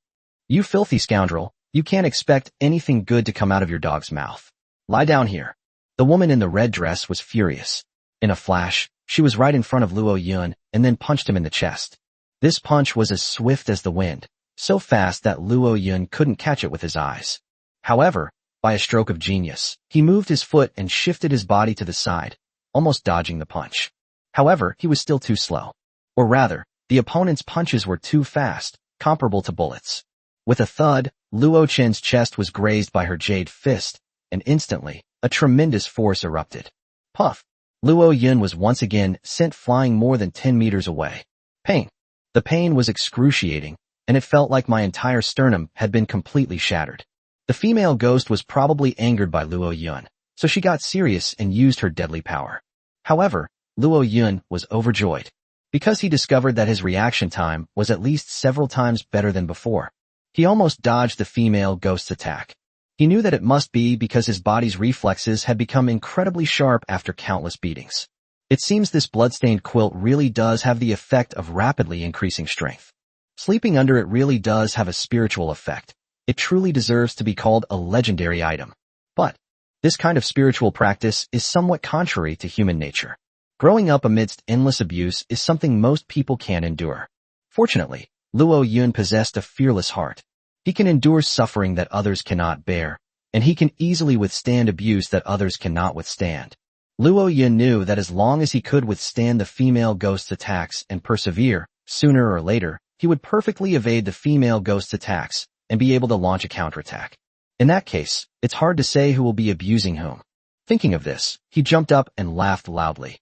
Speaker 1: You filthy scoundrel, you can't expect anything good to come out of your dog's mouth. Lie down here." The woman in the red dress was furious. In a flash, she was right in front of Luo Yun and then punched him in the chest. This punch was as swift as the wind, so fast that Luo Yun couldn't catch it with his eyes. However, by a stroke of genius, he moved his foot and shifted his body to the side, almost dodging the punch. However, he was still too slow. Or rather, the opponent's punches were too fast, comparable to bullets. With a thud, Luo Chen's chest was grazed by her jade fist, and instantly, a tremendous force erupted. Puff! Luo Yun was once again sent flying more than 10 meters away. Pain. The pain was excruciating, and it felt like my entire sternum had been completely shattered. The female ghost was probably angered by Luo Yun, so she got serious and used her deadly power. However, Luo Yun was overjoyed, because he discovered that his reaction time was at least several times better than before. He almost dodged the female ghost's attack. He knew that it must be because his body's reflexes had become incredibly sharp after countless beatings. It seems this bloodstained quilt really does have the effect of rapidly increasing strength. Sleeping under it really does have a spiritual effect. It truly deserves to be called a legendary item. But this kind of spiritual practice is somewhat contrary to human nature. Growing up amidst endless abuse is something most people can't endure. Fortunately, Luo Yun possessed a fearless heart. He can endure suffering that others cannot bear, and he can easily withstand abuse that others cannot withstand. Luo Yun knew that as long as he could withstand the female ghost's attacks and persevere, sooner or later, he would perfectly evade the female ghost's attacks and be able to launch a counterattack. In that case, it's hard to say who will be abusing whom. Thinking of this, he jumped up and laughed loudly.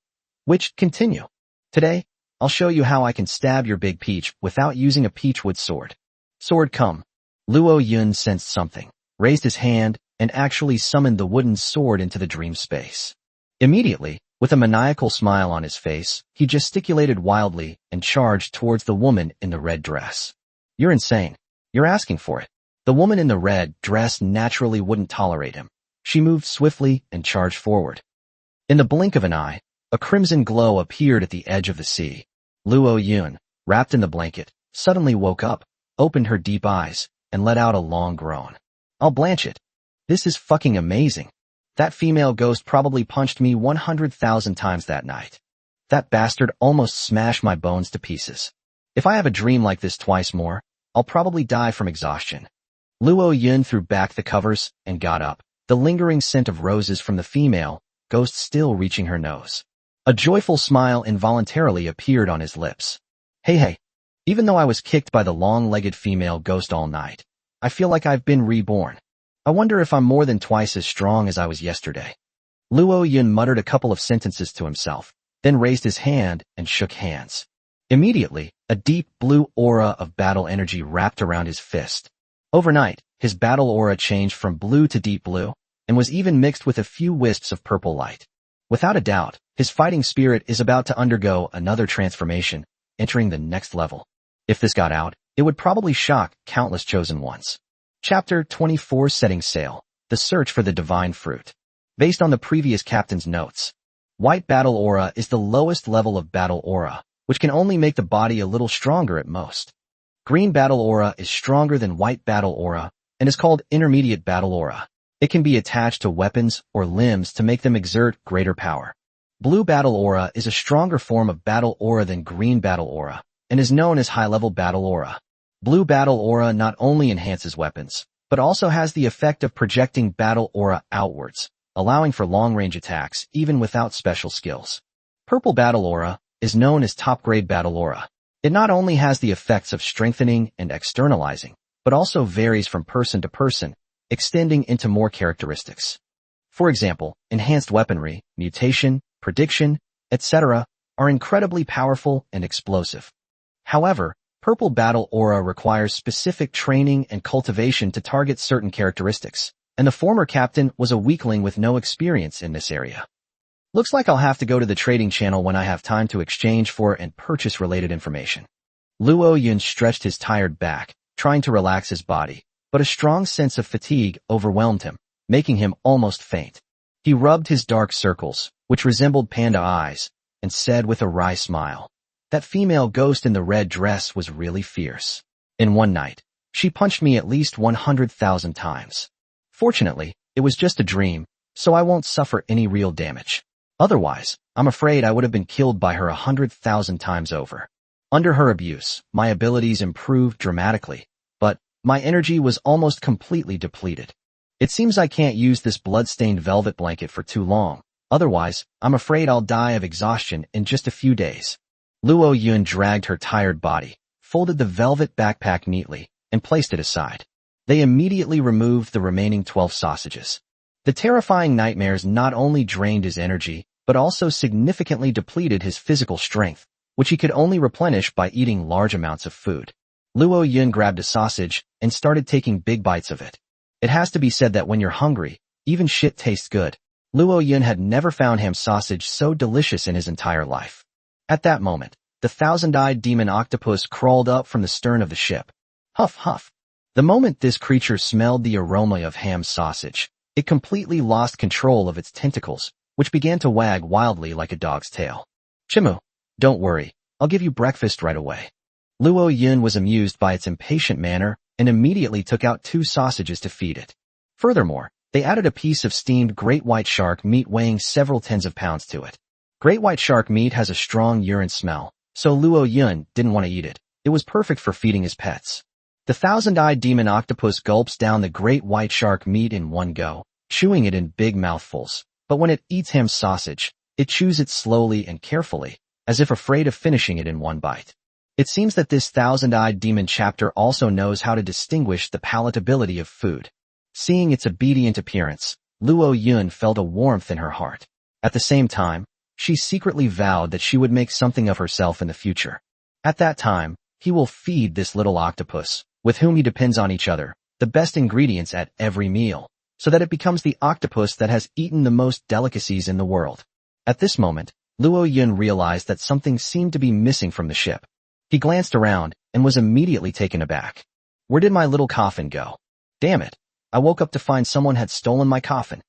Speaker 1: Which, continue. Today, I'll show you how I can stab your big peach without using a peachwood sword. Sword come. Luo Yun sensed something, raised his hand, and actually summoned the wooden sword into the dream space. Immediately, with a maniacal smile on his face, he gesticulated wildly and charged towards the woman in the red dress. You're insane. You're asking for it. The woman in the red dress naturally wouldn't tolerate him. She moved swiftly and charged forward. In the blink of an eye, a crimson glow appeared at the edge of the sea. Luo Yun, wrapped in the blanket, suddenly woke up, opened her deep eyes, and let out a long groan. I'll blanch it. This is fucking amazing. That female ghost probably punched me 100,000 times that night. That bastard almost smashed my bones to pieces. If I have a dream like this twice more, I'll probably die from exhaustion. Luo Yun threw back the covers and got up, the lingering scent of roses from the female ghost still reaching her nose. A joyful smile involuntarily appeared on his lips. Hey, even though I was kicked by the long-legged female ghost all night, I feel like I've been reborn. I wonder if I'm more than twice as strong as I was yesterday. Luo Yun muttered a couple of sentences to himself, then raised his hand and shook hands. Immediately, a deep blue aura of battle energy wrapped around his fist. Overnight, his battle aura changed from blue to deep blue, and was even mixed with a few wisps of purple light. Without a doubt, his fighting spirit is about to undergo another transformation, entering the next level. If this got out, it would probably shock countless chosen ones. Chapter 24 Setting Sail, The Search for the Divine Fruit. Based on the previous captain's notes, white battle aura is the lowest level of battle aura, which can only make the body a little stronger at most. Green battle aura is stronger than white battle aura, and is called intermediate battle aura. It can be attached to weapons or limbs to make them exert greater power. Blue battle aura is a stronger form of battle aura than green battle aura, and is known as high-level battle aura. Blue battle aura not only enhances weapons, but also has the effect of projecting battle aura outwards, allowing for long-range attacks even without special skills. Purple battle aura is known as top-grade battle aura. It not only has the effects of strengthening and externalizing, but also varies from person to person, extending into more characteristics. For example, enhanced weaponry, mutation, prediction, etc. are incredibly powerful and explosive. However, purple battle aura requires specific training and cultivation to target certain characteristics, and the former captain was a weakling with no experience in this area. Looks like I'll have to go to the trading channel when I have time to exchange for and purchase related information. Luo Yun stretched his tired back, trying to relax his body, but a strong sense of fatigue overwhelmed him, making him almost faint. He rubbed his dark circles, which resembled panda eyes, and said with a wry smile, "That female ghost in the red dress was really fierce. In one night, she punched me at least 100,000 times. Fortunately, it was just a dream, so I won't suffer any real damage. Otherwise, I'm afraid I would have been killed by her 100,000 times over. Under her abuse, my abilities improved dramatically, but my energy was almost completely depleted. It seems I can't use this blood-stained velvet blanket for too long. Otherwise, I'm afraid I'll die of exhaustion in just a few days." Luo Yun dragged her tired body, folded the velvet backpack neatly, and placed it aside. They immediately removed the remaining 12 sausages. The terrifying nightmares not only drained his energy, but also significantly depleted his physical strength, which he could only replenish by eating large amounts of food. Luo Yun grabbed a sausage and started taking big bites of it. It has to be said that when you're hungry, even shit tastes good. Luo Yun had never found ham sausage so delicious in his entire life. At that moment, the thousand-eyed demon octopus crawled up from the stern of the ship. Huff, huff. The moment this creature smelled the aroma of ham sausage, it completely lost control of its tentacles, which began to wag wildly like a dog's tail. Chimu, don't worry, I'll give you breakfast right away. Luo Yun was amused by its impatient manner and immediately took out 2 sausages to feed it. Furthermore, they added a piece of steamed great white shark meat weighing several tens of pounds to it. Great white shark meat has a strong urine smell, so Luo Yun didn't want to eat it. It was perfect for feeding his pets. The thousand-eyed demon octopus gulps down the great white shark meat in one go, chewing it in big mouthfuls. But when it eats ham sausage, it chews it slowly and carefully, as if afraid of finishing it in one bite. It seems that this thousand-eyed demon chapter also knows how to distinguish the palatability of food. Seeing its obedient appearance, Luo Yun felt a warmth in her heart. At the same time, she secretly vowed that she would make something of herself in the future. At that time, he will feed this little octopus, with whom he depends on each other, the best ingredients at every meal, so that it becomes the octopus that has eaten the most delicacies in the world. At this moment, Luo Yun realized that something seemed to be missing from the ship. He glanced around and was immediately taken aback. Where did my little coffin go? Damn it. I woke up to find someone had stolen my coffin.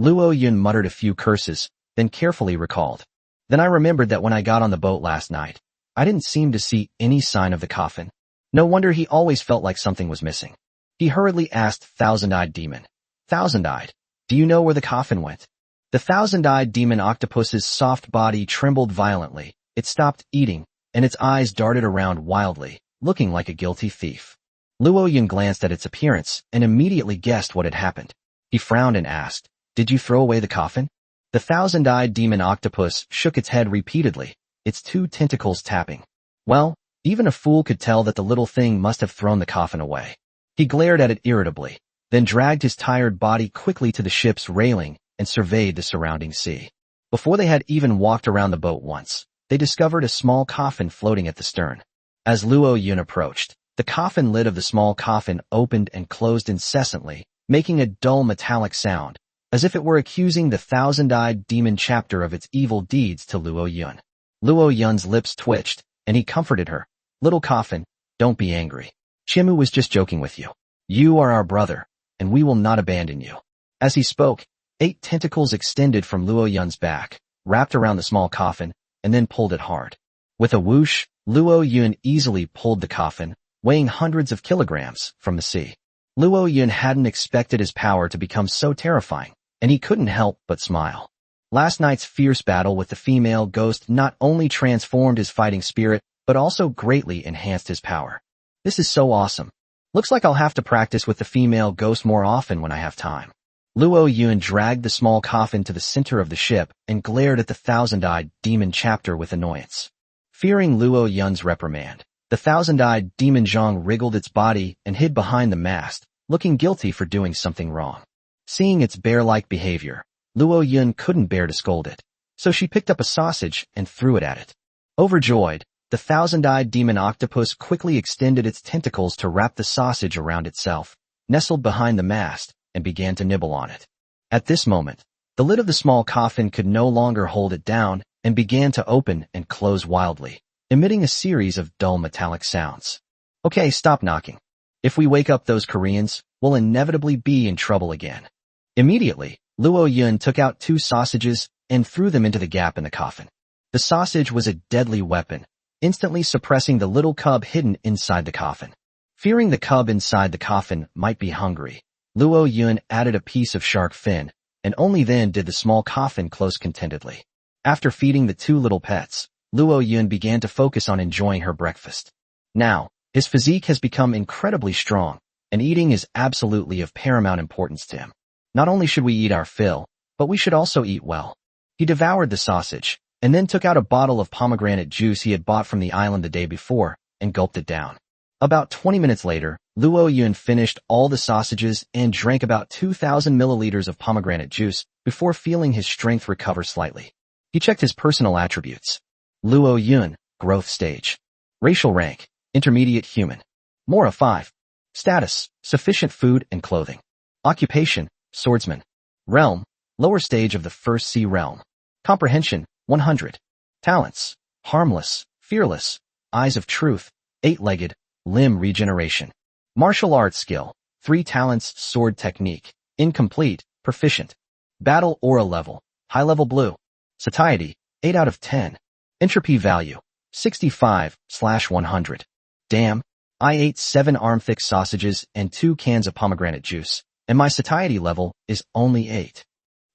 Speaker 1: Luo Yun muttered a few curses, then carefully recalled. Then I remembered that when I got on the boat last night, I didn't seem to see any sign of the coffin. No wonder he always felt like something was missing. He hurriedly asked Thousand-Eyed Demon, Thousand-Eyed, do you know where the coffin went? The thousand-eyed demon octopus's soft body trembled violently. It stopped eating, and its eyes darted around wildly, looking like a guilty thief. Luo Yun glanced at its appearance and immediately guessed what had happened. He frowned and asked, Did you throw away the coffin? The thousand-eyed demon octopus shook its head repeatedly, its 2 tentacles tapping. Well, even a fool could tell that the little thing must have thrown the coffin away. He glared at it irritably, then dragged his tired body quickly to the ship's railing and surveyed the surrounding sea. Before they had even walked around the boat once, they discovered a small coffin floating at the stern. As Luo Yun approached, the coffin lid of the small coffin opened and closed incessantly, making a dull metallic sound, as if it were accusing the thousand-eyed demon chapter of its evil deeds to Luo Yun. Luo Yun's lips twitched, and he comforted her. Little coffin, don't be angry. Chimu was just joking with you. You are our brother, and we will not abandon you. As he spoke, 8 tentacles extended from Luo Yun's back, wrapped around the small coffin, and then pulled it hard. With a whoosh, Luo Yun easily pulled the coffin, weighing hundreds of kilograms, from the sea. Luo Yun hadn't expected his power to become so terrifying, and he couldn't help but smile. Last night's fierce battle with the female ghost not only transformed his fighting spirit, but also greatly enhanced his power. This is so awesome. Looks like I'll have to practice with the female ghost more often when I have time. Luo Yun dragged the small coffin to the center of the ship and glared at the thousand-eyed demon chapter with annoyance. Fearing Luo Yun's reprimand, the thousand-eyed demon Zhang wriggled its body and hid behind the mast, looking guilty for doing something wrong. Seeing its bear-like behavior, Luo Yun couldn't bear to scold it, so she picked up a sausage and threw it at it. Overjoyed, the thousand-eyed demon octopus quickly extended its tentacles to wrap the sausage around itself, nestled behind the mast, and began to nibble on it. At this moment, the lid of the small coffin could no longer hold it down and began to open and close wildly, emitting a series of dull metallic sounds. Okay, stop knocking. If we wake up those Koreans, we'll inevitably be in trouble again. Immediately, Luo Yun took out 2 sausages and threw them into the gap in the coffin. The sausage was a deadly weapon, instantly suppressing the little cub hidden inside the coffin. Fearing the cub inside the coffin might be hungry, Luo Yun added a piece of shark fin, and only then did the small coffin close contentedly. After feeding the 2 little pets, Luo Yun began to focus on enjoying her breakfast. Now, his physique has become incredibly strong, and eating is absolutely of paramount importance to him. Not only should we eat our fill, but we should also eat well. He devoured the sausage, and then took out a bottle of pomegranate juice he had bought from the island the day before, and gulped it down. About 20 minutes later, Luo Yun finished all the sausages and drank about 2,000 milliliters of pomegranate juice before feeling his strength recover slightly. He checked his personal attributes. Luo Yun, growth stage. Racial rank, intermediate human. Manhwa 5. Status, sufficient food and clothing. Occupation, swordsman. Realm, lower stage of the first sea realm. Comprehension, 100. Talents, harmless, fearless, eyes of truth, 8-legged, limb regeneration. Martial arts skill, 3 talents, sword technique, incomplete, proficient. Battle aura level, high level blue. Satiety, 8 out of 10. Entropy value, 65/100. Damn, I ate 7 arm-thick sausages and 2 cans of pomegranate juice, and my satiety level is only 8.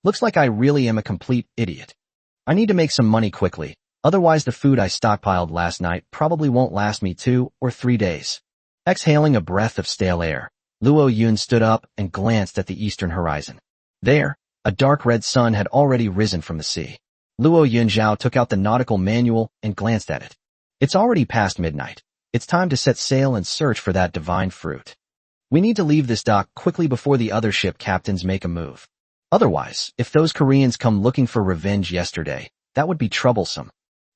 Speaker 1: Looks like I really am a complete idiot. I need to make some money quickly, otherwise the food I stockpiled last night probably won't last me 2 or 3 days. Exhaling a breath of stale air, Luo Yun stood up and glanced at the eastern horizon. There, a dark red sun had already risen from the sea. Luo Yunzhao took out the nautical manual and glanced at it. It's already past midnight. It's time to set sail and search for that divine fruit. We need to leave this dock quickly before the other ship captains make a move. Otherwise, if those Koreans come looking for revenge yesterday, that would be troublesome.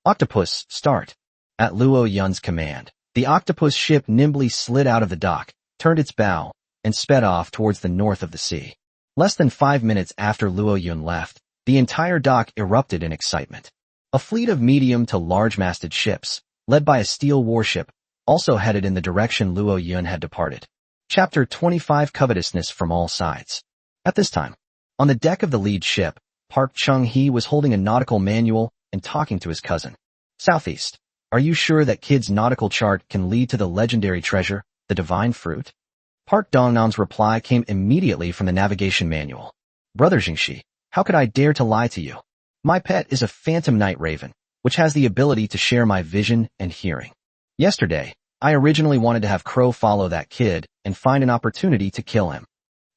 Speaker 1: Octopus, start. At Luo Yun's command, the Octopus ship nimbly slid out of the dock, turned its bow, and sped off towards the north of the sea. Less than 5 minutes after Luo Yun left, the entire dock erupted in excitement. A fleet of medium to large-masted ships, led by a steel warship, also headed in the direction Luo Yun had departed. Chapter 25 Covetousness from All Sides. At this time, on the deck of the lead ship, Park Chung-hee was holding a nautical manual and talking to his cousin. Southeast, are you sure that kid's nautical chart can lead to the legendary treasure, the divine fruit? Park Dongnam's reply came immediately from the navigation manual. Brother Jingshi, how could I dare to lie to you? My pet is a phantom night raven, which has the ability to share my vision and hearing. Yesterday, I originally wanted to have Crow follow that kid and find an opportunity to kill him.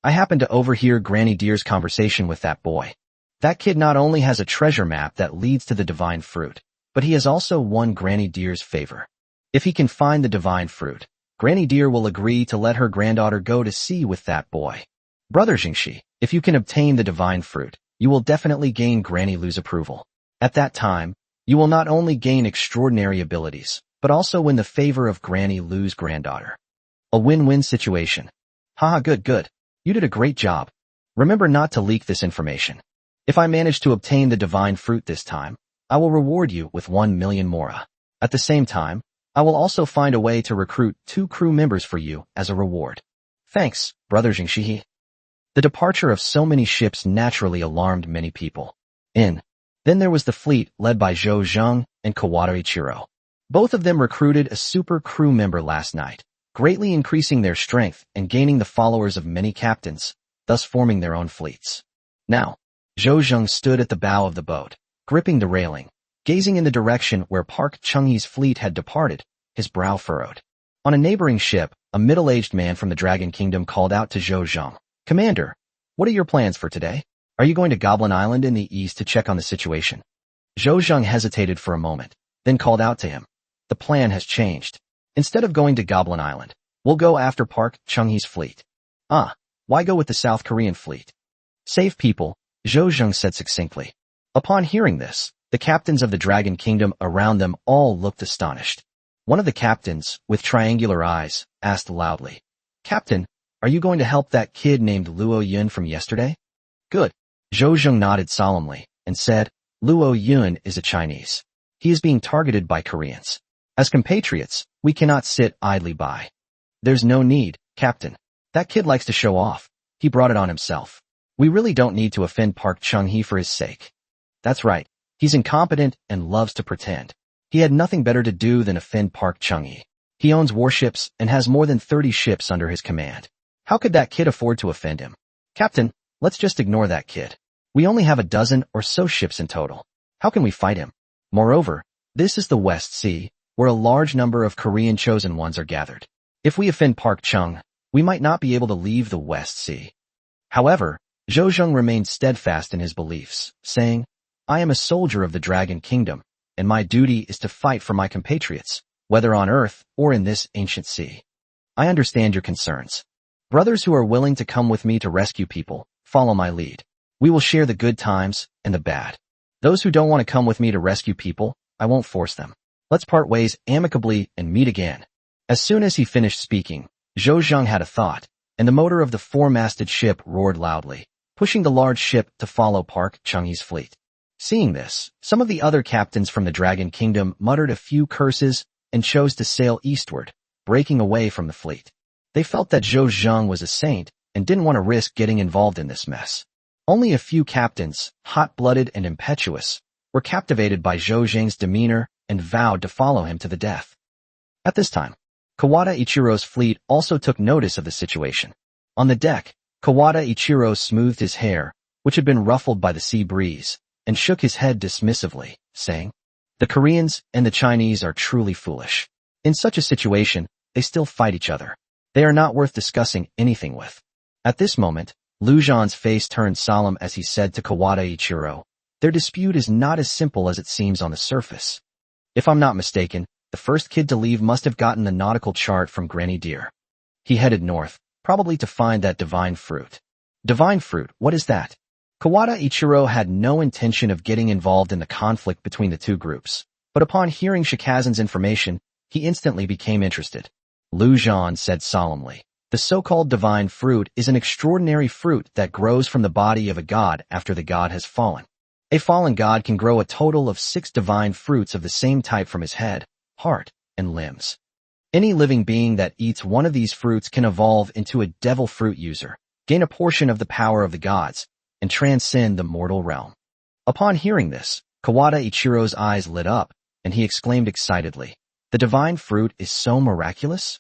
Speaker 1: I happened to overhear Granny Deer's conversation with that boy. That kid not only has a treasure map that leads to the divine fruit, but he has also won Granny Deer's favor. If he can find the divine fruit, Granny Deer will agree to let her granddaughter go to sea with that boy. Brother Jingshi, if you can obtain the divine fruit, you will definitely gain Granny Lu's approval. At that time, you will not only gain extraordinary abilities, but also win the favor of Granny Lu's granddaughter. A win-win situation. Haha, good. You did a great job. Remember not to leak this information. If I manage to obtain the divine fruit this time, I will reward you with 1 million mora. At the same time, I will also find a way to recruit 2 crew members for you as a reward. Thanks, Brother Jingshi. The departure of so many ships naturally alarmed many people. Then there was the fleet led by Zhou Zheng and Kawada Ichiro. Both of them recruited a super crew member last night, greatly increasing their strength and gaining the followers of many captains, thus forming their own fleets. Now, Zhou Zheng stood at the bow of the boat, gripping the railing, gazing in the direction where Park Chung-hee's fleet had departed, his brow furrowed. On a neighboring ship, a middle-aged man from the Dragon Kingdom called out to Zhou Zheng, "Commander, what are your plans for today? Are you going to Goblin Island in the east to check on the situation?" Zhou Zheng hesitated for a moment, then called out to him, "The plan has changed. Instead of going to Goblin Island, we'll go after Park Chung-hee's fleet." "Ah, why go with the South Korean fleet?" "Save people," Zhou Zheng said succinctly. Upon hearing this, the captains of the Dragon Kingdom around them all looked astonished. One of the captains, with triangular eyes, asked loudly, "Captain, are you going to help that kid named Luo Yun from yesterday?" "Good." Zhou Zheng nodded solemnly and said, "Luo Yun is a Chinese. He is being targeted by Koreans. As compatriots, we cannot sit idly by." "There's no need, Captain. That kid likes to show off. He brought it on himself. We really don't need to offend Park Chung-hee for his sake." "That's right. He's incompetent and loves to pretend. He had nothing better to do than offend Park Chung-hee. He owns warships and has more than 30 ships under his command. How could that kid afford to offend him?" "Captain, let's just ignore that kid. We only have a dozen or so ships in total. How can we fight him? Moreover, this is the West Sea, where a large number of Korean chosen ones are gathered. If we offend Park Chung, we might not be able to leave the West Sea." However, Zhou Zheng remained steadfast in his beliefs, saying, "I am a soldier of the Dragon Kingdom, and my duty is to fight for my compatriots, whether on Earth or in this ancient sea. I understand your concerns. Brothers who are willing to come with me to rescue people, follow my lead. We will share the good times and the bad. Those who don't want to come with me to rescue people, I won't force them. Let's part ways amicably and meet again." As soon as he finished speaking, Zhou Zheng had a thought, and the motor of the four-masted ship roared loudly, pushing the large ship to follow Park Chung-hee's fleet. Seeing this, some of the other captains from the Dragon Kingdom muttered a few curses and chose to sail eastward, breaking away from the fleet. They felt that Zhou Zheng was a saint and didn't want to risk getting involved in this mess. Only a few captains, hot-blooded and impetuous, were captivated by Zhou Zheng's demeanor and vowed to follow him to the death. At this time, Kawada Ichiro's fleet also took notice of the situation. On the deck, Kawada Ichiro smoothed his hair, which had been ruffled by the sea breeze, and shook his head dismissively, saying, "The Koreans and the Chinese are truly foolish. In such a situation, they still fight each other. They are not worth discussing anything with." At this moment, Lu Zhan's face turned solemn as he said to Kawada Ichiro, "Their dispute is not as simple as it seems on the surface. If I'm not mistaken, the first kid to leave must have gotten the nautical chart from Granny Deer. He headed north, probably to find that divine fruit." "Divine fruit, what is that?" Kawada Ichiro had no intention of getting involved in the conflict between the two groups, but upon hearing Shikazen's information, he instantly became interested. Lu Zhan said solemnly, "The so-called divine fruit is an extraordinary fruit that grows from the body of a god after the god has fallen. A fallen god can grow a total of 6 divine fruits of the same type from his head, heart, and limbs. Any living being that eats one of these fruits can evolve into a devil fruit user, gain a portion of the power of the gods, and transcend the mortal realm." Upon hearing this, Kawada Ichiro's eyes lit up, and he exclaimed excitedly, "The divine fruit is so miraculous?"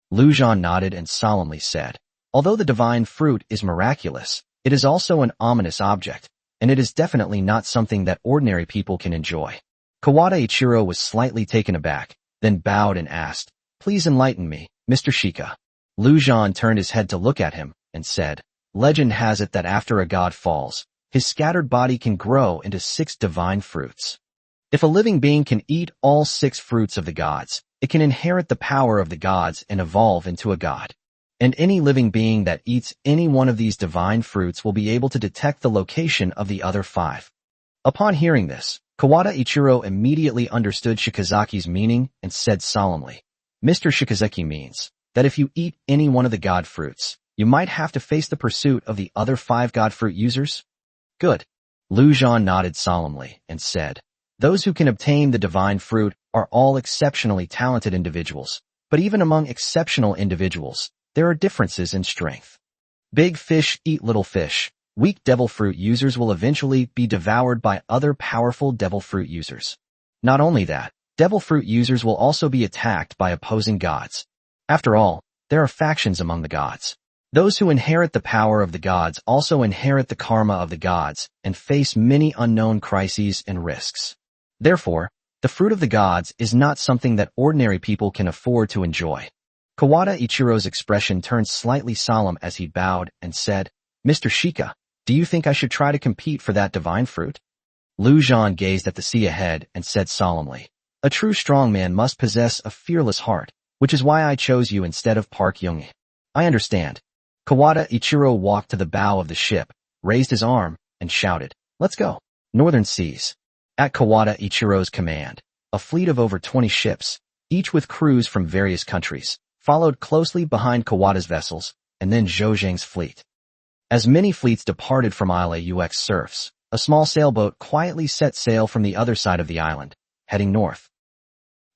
Speaker 1: Lu Zhan nodded and solemnly said, "Although the divine fruit is miraculous, it is also an ominous object, and it is definitely not something that ordinary people can enjoy." Kawada Ichiro was slightly taken aback, then bowed and asked, "Please enlighten me, Mr. Shika." Lu Zhan turned his head to look at him and said, "Legend has it that after a god falls, his scattered body can grow into 6 divine fruits. If a living being can eat all 6 fruits of the gods, it can inherit the power of the gods and evolve into a god. And any living being that eats any one of these divine fruits will be able to detect the location of the other 5. Upon hearing this, Kawada Ichiro immediately understood Shikazaki's meaning and said solemnly, "Mr. Shikazaki means that if you eat any one of the god fruits, you might have to face the pursuit of the other 5 god fruit users?" "Good." Lu Zhan nodded solemnly and said, "Those who can obtain the divine fruit are all exceptionally talented individuals, but even among exceptional individuals, there are differences in strength. Big fish eat little fish. Weak devil fruit users will eventually be devoured by other powerful devil fruit users. Not only that, devil fruit users will also be attacked by opposing gods. After all, there are factions among the gods. Those who inherit the power of the gods also inherit the karma of the gods and face many unknown crises and risks. Therefore, the fruit of the gods is not something that ordinary people can afford to enjoy." Kawada Ichiro's expression turned slightly solemn as he bowed and said, "Mr. Shika, do you think I should try to compete for that divine fruit?" Lu Zhan gazed at the sea ahead and said solemnly, "A true strong man must possess a fearless heart, which is why I chose you instead of Park Young-hee." "I understand." Kawada Ichiro walked to the bow of the ship, raised his arm, and shouted, "Let's go." Northern Seas. At Kawada Ichiro's command, a fleet of over 20 ships, each with crews from various countries, followed closely behind Kawada's vessels, and then Zhou Zheng's fleet. As many fleets departed from Isle Aux Surfs, a small sailboat quietly set sail from the other side of the island, heading north.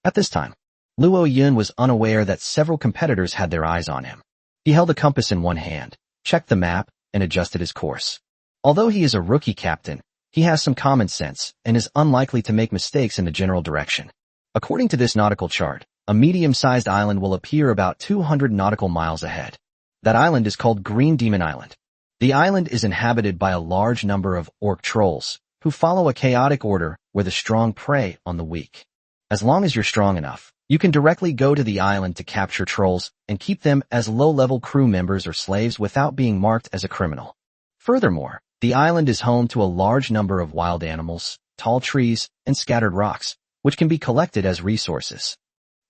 Speaker 1: At this time, Luo Yun was unaware that several competitors had their eyes on him. He held a compass in one hand, checked the map, and adjusted his course. Although he is a rookie captain, he has some common sense and is unlikely to make mistakes in the general direction. According to this nautical chart, a medium-sized island will appear about 200 nautical miles ahead. That island is called Green Demon Island. The island is inhabited by a large number of orc trolls, who follow a chaotic order where the strong prey on the weak. As long as you're strong enough, you can directly go to the island to capture trolls and keep them as low-level crew members or slaves without being marked as a criminal. Furthermore, the island is home to a large number of wild animals, tall trees, and scattered rocks, which can be collected as resources.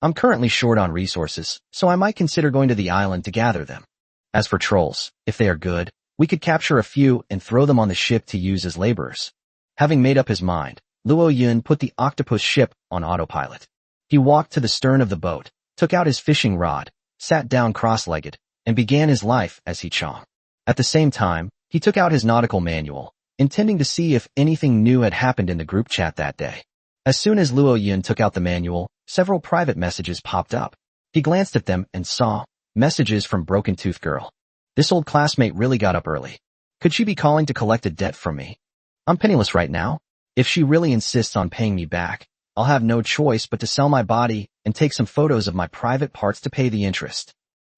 Speaker 1: I'm currently short on resources, so I might consider going to the island to gather them. As for trolls, if they are good, we could capture a few and throw them on the ship to use as laborers." Having made up his mind, Luo Yun put the Octopus ship on autopilot. He walked to the stern of the boat, took out his fishing rod, sat down cross-legged, and began his life as he chong. At the same time, he took out his nautical manual, intending to see if anything new had happened in the group chat that day. As soon as Luo Yun took out the manual, several private messages popped up. He glanced at them and saw messages from Broken Tooth Girl. This old classmate really got up early. Could she be calling to collect a debt from me? I'm penniless right now. If she really insists on paying me back, I'll have no choice but to sell my body and take some photos of my private parts to pay the interest.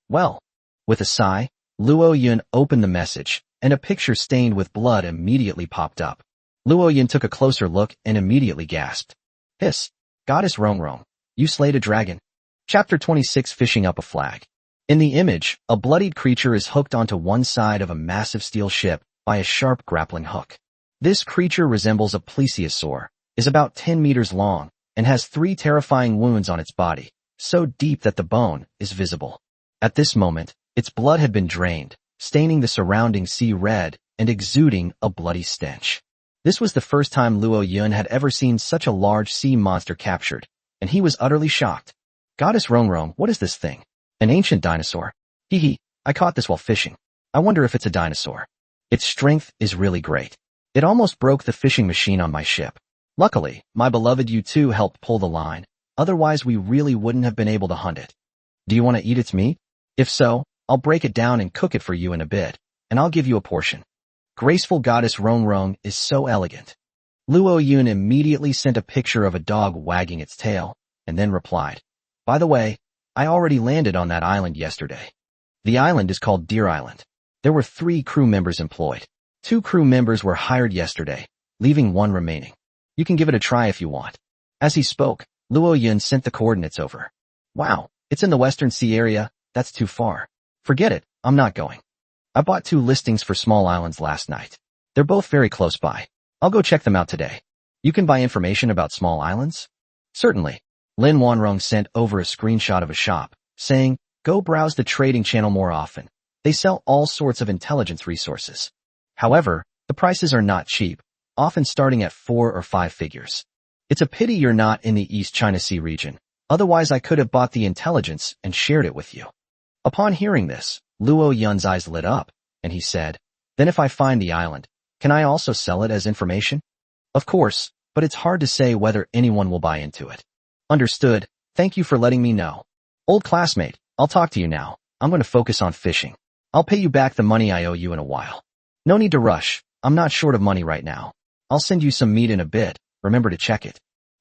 Speaker 1: Well, with a sigh, Luo Yun opened the message, and a picture stained with blood immediately popped up. Luo Yun took a closer look and immediately gasped. Hiss! Goddess Rongrong, you slayed a dragon. Chapter 26 Fishing up a flag. In the image, a bloodied creature is hooked onto one side of a massive steel ship by a sharp grappling hook. This creature resembles a plesiosaur, is about 10 meters long, and has 3 terrifying wounds on its body, so deep that the bone is visible. At this moment, its blood had been drained, staining the surrounding sea red and exuding a bloody stench. This was the first time Luo Yun had ever seen such a large sea monster captured, and he was utterly shocked. Goddess Rongrong, what is this thing? An ancient dinosaur. Hee hee, I caught this while fishing. I wonder if it's a dinosaur. Its strength is really great. It almost broke the fishing machine on my ship. Luckily, my beloved U2 helped pull the line, otherwise we really wouldn't have been able to hunt it. Do you want to eat its meat? If so, I'll break it down and cook it for you in a bit, and I'll give you a portion. Graceful Goddess Rongrong is so elegant. Luo Yun immediately sent a picture of a dog wagging its tail, and then replied, by the way, I already landed on that island yesterday. The island is called Deer Island. There were 3 crew members employed. 2 crew members were hired yesterday, leaving 1 remaining. You can give it a try if you want. As he spoke, Luo Yun sent the coordinates over. Wow, it's in the Western Sea area, that's too far. Forget it, I'm not going. I bought 2 listings for small islands last night. They're both very close by. I'll go check them out today. You can buy information about small islands? Certainly. Lin Wanrong sent over a screenshot of a shop, saying, go browse the trading channel more often. They sell all sorts of intelligence resources. However, the prices are not cheap, often starting at 4 or 5 figures. It's a pity you're not in the East China Sea region, otherwise I could have bought the intelligence and shared it with you. Upon hearing this, Luo Yun's eyes lit up, and he said, then if I find the island, can I also sell it as information? Of course, but it's hard to say whether anyone will buy into it. Understood, thank you for letting me know. Old classmate, I'll talk to you now. I'm going to focus on fishing. I'll pay you back the money I owe you in a while. No need to rush, I'm not short of money right now. I'll send you some meat in a bit, remember to check it.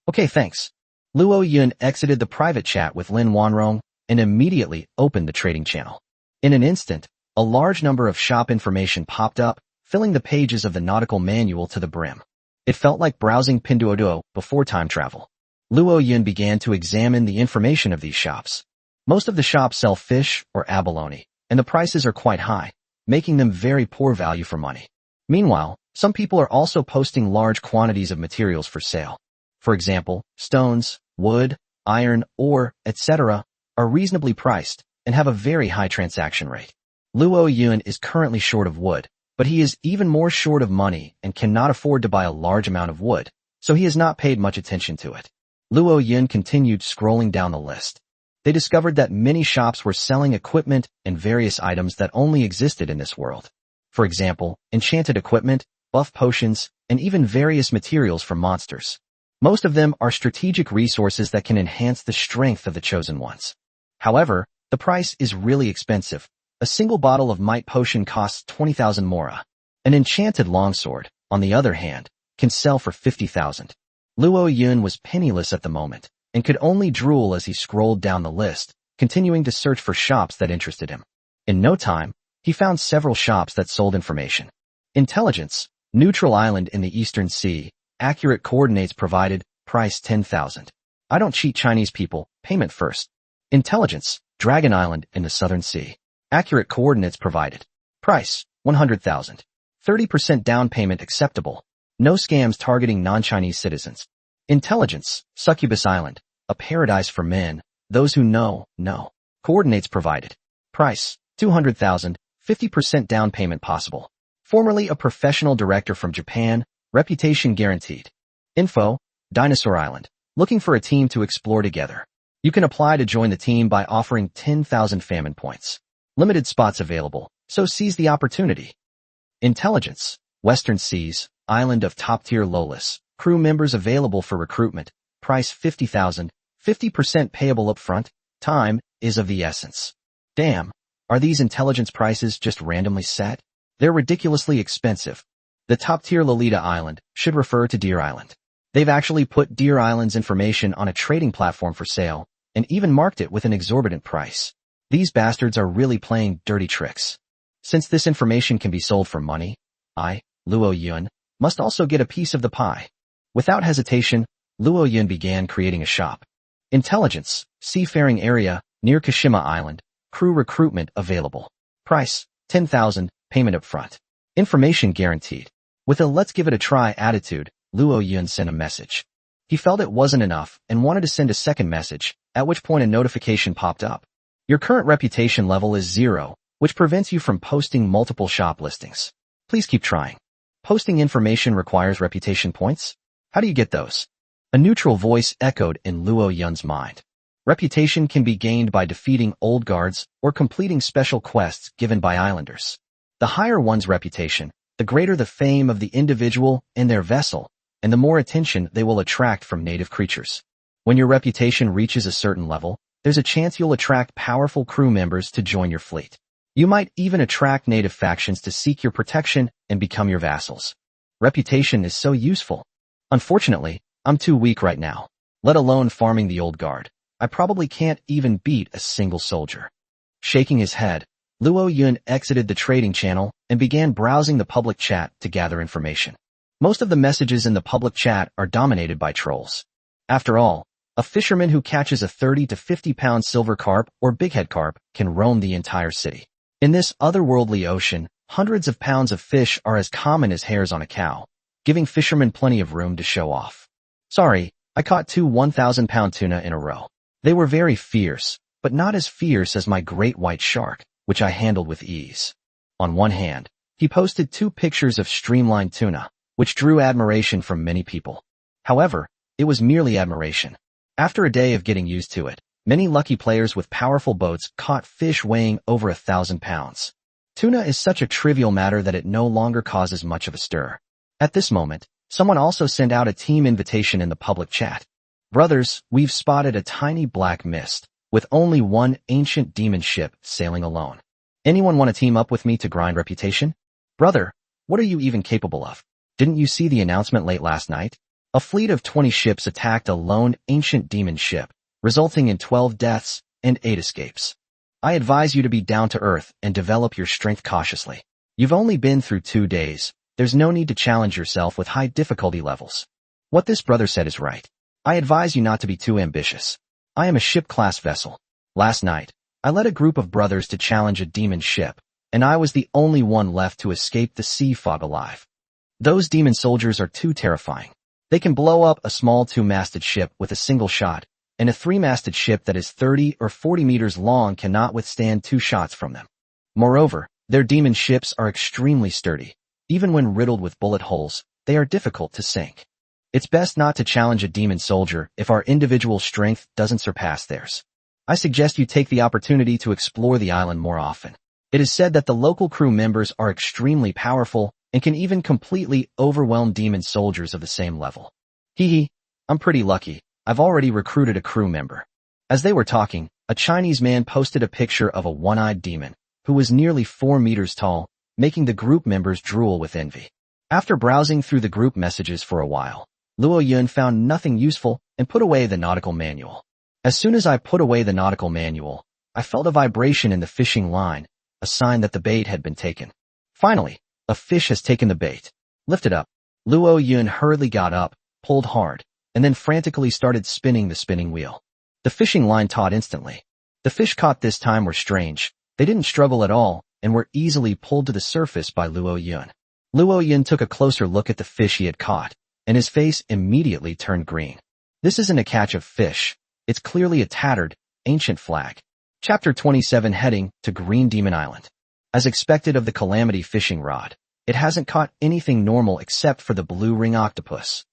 Speaker 1: Okay, thanks. Luo Yun exited the private chat with Lin Wanrong and immediately opened the trading channel. In an instant, a large number of shop information popped up, filling the pages of the nautical manual to the brim. It felt like browsing Pinduoduo before time travel. Luo Yun began to examine the information of these shops. Most of the shops sell fish or abalone, and the prices are quite high, making them very poor value for money. Meanwhile, some people are also posting large quantities of materials for sale. For example, stones, wood, iron, ore, etc. are reasonably priced and have a very high transaction rate. Luo Yun is currently short of wood, but he is even more short of money and cannot afford to buy a large amount of wood, so he has not paid much attention to it. Luo Yun continued scrolling down the list. They discovered that many shops were selling equipment and various items that only existed in this world. For example, enchanted equipment, buff potions, and even various materials from monsters. Most of them are strategic resources that can enhance the strength of the chosen ones. However, the price is really expensive. A single bottle of might potion costs 20,000 mora. An enchanted longsword, on the other hand, can sell for 50,000. Luo Yun was penniless at the moment, and could only drool as he scrolled down the list, continuing to search for shops that interested him. In no time, he found several shops that sold information. Intelligence, neutral island in the Eastern Sea, accurate coordinates provided, price 10,000. I don't cheat Chinese people, payment first. Intelligence, Dragon Island in the Southern Sea. Accurate coordinates provided. Price, 100,000. 30% down payment acceptable. No scams targeting non-Chinese citizens. Intelligence, Succubus Island, a paradise for men, those who know. Coordinates provided. Price, 200,000, 50% down payment possible. Formerly a professional director from Japan, reputation guaranteed. Info, Dinosaur Island, looking for a team to explore together. You can apply to join the team by offering 10,000 famine points. Limited spots available, so seize the opportunity. Intelligence. Western Seas, island of top-tier Lolis. Crew members available for recruitment. Price 50,000, 50% payable upfront. Time is of the essence. Damn, are these intelligence prices just randomly set? They're ridiculously expensive. The top-tier Lolita Island should refer to Deer Island. They've actually put Deer Island's information on a trading platform for sale, and even marked it with an exorbitant price. These bastards are really playing dirty tricks. Since this information can be sold for money, I, Luo Yun, must also get a piece of the pie. Without hesitation, Luo Yun began creating a shop. Intelligence, seafaring area, near Kashima Island, crew recruitment available. Price, 10,000, payment upfront. Information guaranteed. With a let's give it a try attitude, Luo Yun sent a message. He felt it wasn't enough and wanted to send a second message, at which point a notification popped up. Your current reputation level is 0, which prevents you from posting multiple shop listings. Please keep trying. Posting information requires reputation points? How do you get those? A neutral voice echoed in Luo Yun's mind. Reputation can be gained by defeating old guards or completing special quests given by islanders. The higher one's reputation, the greater the fame of the individual and their vessel, and the more attention they will attract from native creatures. When your reputation reaches a certain level, there's a chance you'll attract powerful crew members to join your fleet. You might even attract native factions to seek your protection and become your vassals. Reputation is so useful. Unfortunately, I'm too weak right now, let alone farming the old guard. I probably can't even beat a single soldier. Shaking his head, Luo Yun exited the trading channel and began browsing the public chat to gather information. Most of the messages in the public chat are dominated by trolls. After all, a fisherman who catches a 30 to 50 pound silver carp or bighead carp can roam the entire city. In this otherworldly ocean, hundreds of pounds of fish are as common as hairs on a cow, giving fishermen plenty of room to show off. Sorry, I caught 2 1,000-pound tuna in a row. They were very fierce, but not as fierce as my great white shark, which I handled with ease. On one hand, he posted 2 pictures of streamlined tuna, which drew admiration from many people. However, it was merely admiration. After a day of getting used to it, many lucky players with powerful boats caught fish weighing over 1,000 pounds. Tuna is such a trivial matter that it no longer causes much of a stir. At this moment, someone also sent out a team invitation in the public chat. Brothers, we've spotted a tiny black mist, with only one ancient demon ship sailing alone. Anyone want to team up with me to grind reputation? Brother, what are you even capable of? Didn't you see the announcement late last night? A fleet of 20 ships attacked a lone ancient demon ship, resulting in 12 deaths and 8 escapes. I advise you to be down to earth and develop your strength cautiously. You've only been through 2 days. There's no need to challenge yourself with high difficulty levels. What this brother said is right. I advise you not to be too ambitious. I am a ship-class vessel. Last night, I led a group of brothers to challenge a demon ship, and I was the only one left to escape the sea fog alive. Those demon soldiers are too terrifying. They can blow up a small 2-masted ship with a single shot, and a 3-masted ship that is 30 or 40 meters long cannot withstand 2 shots from them. Moreover, their demon ships are extremely sturdy. Even when riddled with bullet holes, they are difficult to sink. It's best not to challenge a demon soldier if our individual strength doesn't surpass theirs. I suggest you take the opportunity to explore the island more often. It is said that the local crew members are extremely powerful and can even completely overwhelm demon soldiers of the same level. Hee, I'm pretty lucky. I've already recruited a crew member. As they were talking, a Chinese man posted a picture of a one-eyed demon, who was nearly 4 meters tall, making the group members drool with envy. After browsing through the group messages for a while, Luo Yun found nothing useful and put away the nautical manual. As soon as I put away the nautical manual, I felt a vibration in the fishing line, a sign that the bait had been taken. Finally, a fish has taken the bait. Lift it up. Luo Yun hurriedly got up, pulled hard, and then frantically started spinning the spinning wheel. The fishing line taut instantly. The fish caught this time were strange. They didn't struggle at all and were easily pulled to the surface by Luo Yun. Luo Yun took a closer look at the fish he had caught, and his face immediately turned green. This isn't a catch of fish. It's clearly a tattered, ancient flag. Chapter 27 Heading to Green Demon Island. As expected of the Calamity fishing rod, it hasn't caught anything normal except for the blue ring octopus.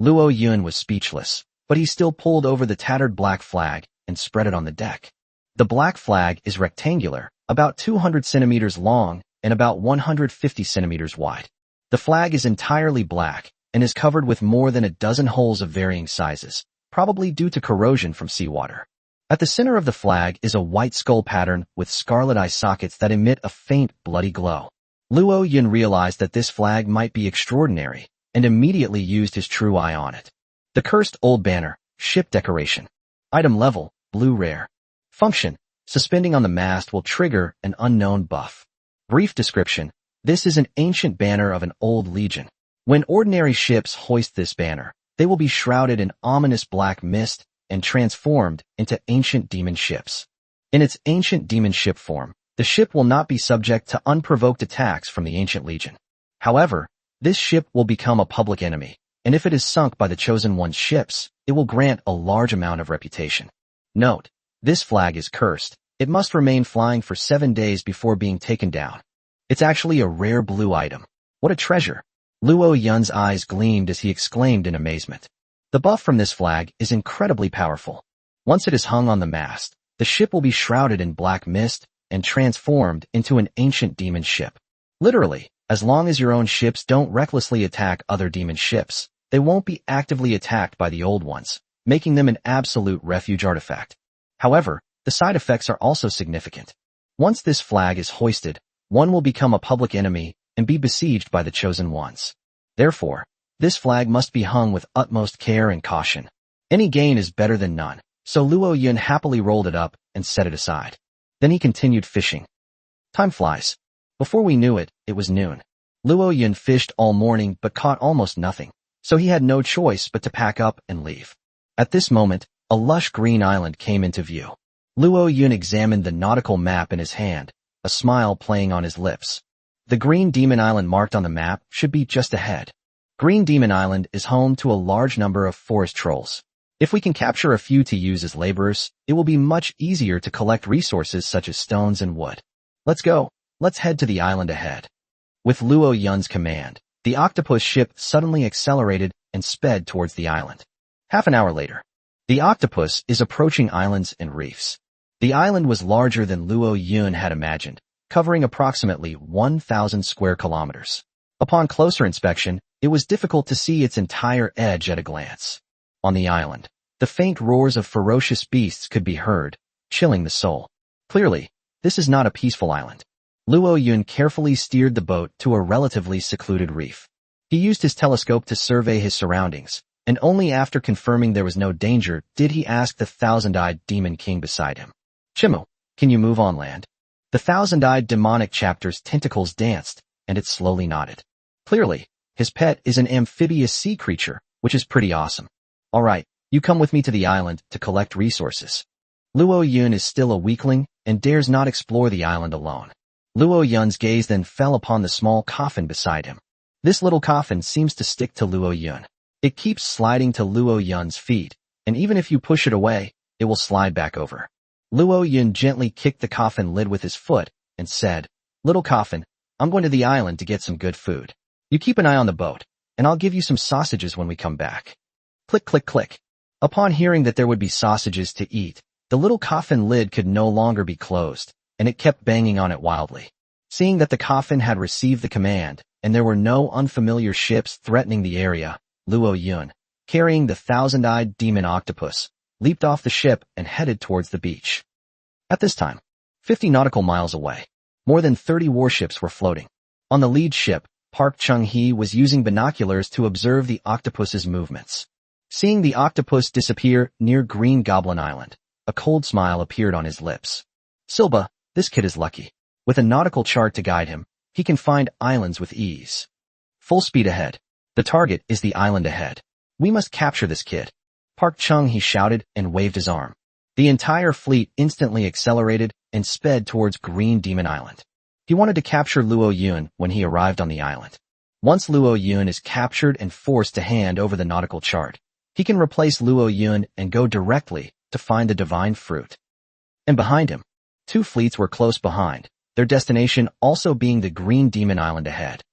Speaker 1: Luo Yun was speechless, but he still pulled over the tattered black flag and spread it on the deck. The black flag is rectangular, about 200 centimeters long and about 150 centimeters wide. The flag is entirely black and is covered with more than a dozen holes of varying sizes, probably due to corrosion from seawater. At the center of the flag is a white skull pattern with scarlet eye sockets that emit a faint, bloody glow. Luo Yun realized that this flag might be extraordinary and immediately used his true eye on it. The cursed old banner, ship decoration. Item level, blue rare. Function, suspending on the mast will trigger an unknown buff. Brief description, this is an ancient banner of an old legion. When ordinary ships hoist this banner, they will be shrouded in ominous black mist and transformed into ancient demon ships. In its ancient demon ship form, the ship will not be subject to unprovoked attacks from the ancient legion. However, this ship will become a public enemy, and if it is sunk by the chosen one's ships, it will grant a large amount of reputation. Note, this flag is cursed. It must remain flying for 7 days before being taken down. It's actually a rare blue item. What a treasure! Luo Yun's eyes gleamed as he exclaimed in amazement. The buff from this flag is incredibly powerful. Once it is hung on the mast, the ship will be shrouded in black mist and transformed into an ancient demon ship. Literally, as long as your own ships don't recklessly attack other demon ships, they won't be actively attacked by the old ones, making them an absolute refuge artifact. However, the side effects are also significant. Once this flag is hoisted, one will become a public enemy and be besieged by the chosen ones. Therefore, this flag must be hung with utmost care and caution. Any gain is better than none, so Luo Yun happily rolled it up and set it aside. Then he continued fishing. Time flies. Before we knew it, it was noon. Luo Yun fished all morning but caught almost nothing, so he had no choice but to pack up and leave. At this moment, a lush green island came into view. Luo Yun examined the nautical map in his hand, a smile playing on his lips. The green demon island marked on the map should be just ahead. Green Demon Island is home to a large number of forest trolls. If we can capture a few to use as laborers, it will be much easier to collect resources such as stones and wood. Let's go. Let's head to the island ahead. With Luo Yun's command, the Octopus ship suddenly accelerated and sped towards the island. Half an hour later, the Octopus is approaching islands and reefs. The island was larger than Luo Yun had imagined, covering approximately 1,000 square kilometers. Upon closer inspection, it was difficult to see its entire edge at a glance. On the island, the faint roars of ferocious beasts could be heard, chilling the soul. Clearly, this is not a peaceful island. Luo Yun carefully steered the boat to a relatively secluded reef. He used his telescope to survey his surroundings, and only after confirming there was no danger did he ask the thousand-eyed demon king beside him. Chimu, can you move on land? The thousand-eyed demonic chapter's tentacles danced, and it slowly nodded. Clearly, his pet is an amphibious sea creature, which is pretty awesome. All right, you come with me to the island to collect resources. Luo Yun is still a weakling and dares not explore the island alone. Luo Yun's gaze then fell upon the small coffin beside him. This little coffin seems to stick to Luo Yun. It keeps sliding to Luo Yun's feet, and even if you push it away, it will slide back over. Luo Yun gently kicked the coffin lid with his foot and said, "Little coffin, I'm going to the island to get some good food. You keep an eye on the boat, and I'll give you some sausages when we come back." Click, click, click. Upon hearing that there would be sausages to eat, the little coffin lid could no longer be closed, and it kept banging on it wildly. Seeing that the coffin had received the command, and there were no unfamiliar ships threatening the area, Luo Yun, carrying the thousand-eyed demon octopus, leaped off the ship and headed towards the beach. At this time, 50 nautical miles away, more than 30 warships were floating. On the lead ship, Park Chung-hee was using binoculars to observe the octopus's movements. Seeing the octopus disappear near Green Goblin Island, a cold smile appeared on his lips. "Silba, this kid is lucky. With a nautical chart to guide him, he can find islands with ease. Full speed ahead. The target is the island ahead. We must capture this kid." Park Chung-hee shouted and waved his arm. The entire fleet instantly accelerated and sped towards Green Demon Island. He wanted to capture Luo Yun when he arrived on the island. Once Luo Yun is captured and forced to hand over the nautical chart, he can replace Luo Yun and go directly to find the divine fruit. And behind him, 2 fleets were close behind, their destination also being the Green Demon Island ahead.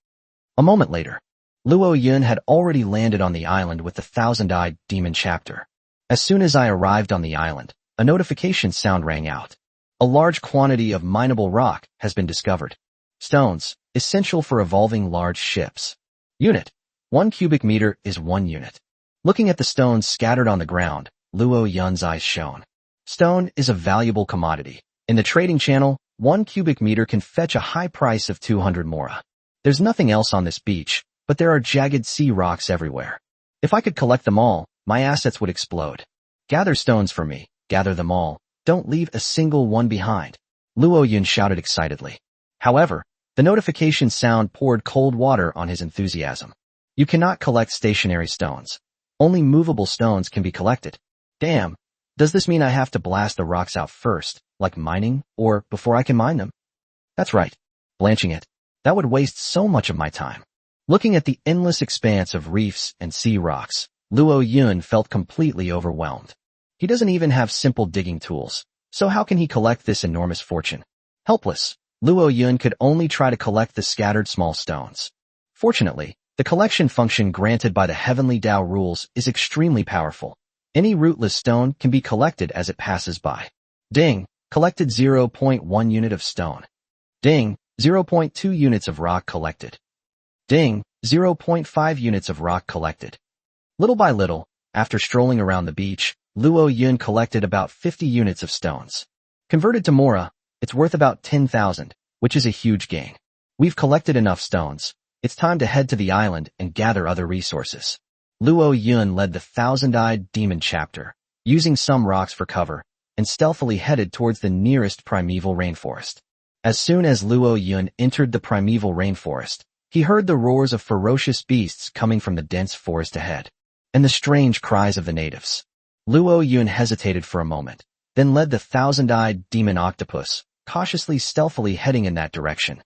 Speaker 1: A moment later, Luo Yun had already landed on the island with the thousand-eyed demon chapter. As soon as I arrived on the island, a notification sound rang out. A large quantity of mineable rock has been discovered. Stones, essential for evolving large ships. Unit. 1 cubic meter is 1 unit. Looking at the stones scattered on the ground, Luo Yun's eyes shone. Stone is a valuable commodity. In the trading channel, 1 cubic meter can fetch a high price of 200 mora. There's nothing else on this beach, but there are jagged sea rocks everywhere. If I could collect them all, my assets would explode. Gather stones for me, gather them all. Don't leave a single one behind. Luo Yun shouted excitedly. However, the notification sound poured cold water on his enthusiasm. You cannot collect stationary stones. Only movable stones can be collected. Damn, does this mean I have to blast the rocks out first, like mining, or before I can mine them? That's right, blanching it. That would waste so much of my time. Looking at the endless expanse of reefs and sea rocks, Luo Yun felt completely overwhelmed. He doesn't even have simple digging tools, so how can he collect this enormous fortune? Helpless, Luo Yun could only try to collect the scattered small stones. Fortunately, the collection function granted by the Heavenly Tao rules is extremely powerful. Any rootless stone can be collected as it passes by. Ding, collected 0.1 unit of stone. Ding, 0.2 units of rock collected. Ding, 0.5 units of rock collected. Little by little, after strolling around the beach, Luo Yun collected about 50 units of stones. Converted to mora, it's worth about 10,000, which is a huge gain. We've collected enough stones. It's time to head to the island and gather other resources. Luo Yun led the thousand-eyed demon chapter, using some rocks for cover, and stealthily headed towards the nearest primeval rainforest. As soon as Luo Yun entered the primeval rainforest, he heard the roars of ferocious beasts coming from the dense forest ahead, and the strange cries of the natives. Luo Yun hesitated for a moment, then led the thousand-eyed demon octopus, cautiously stealthily heading in that direction.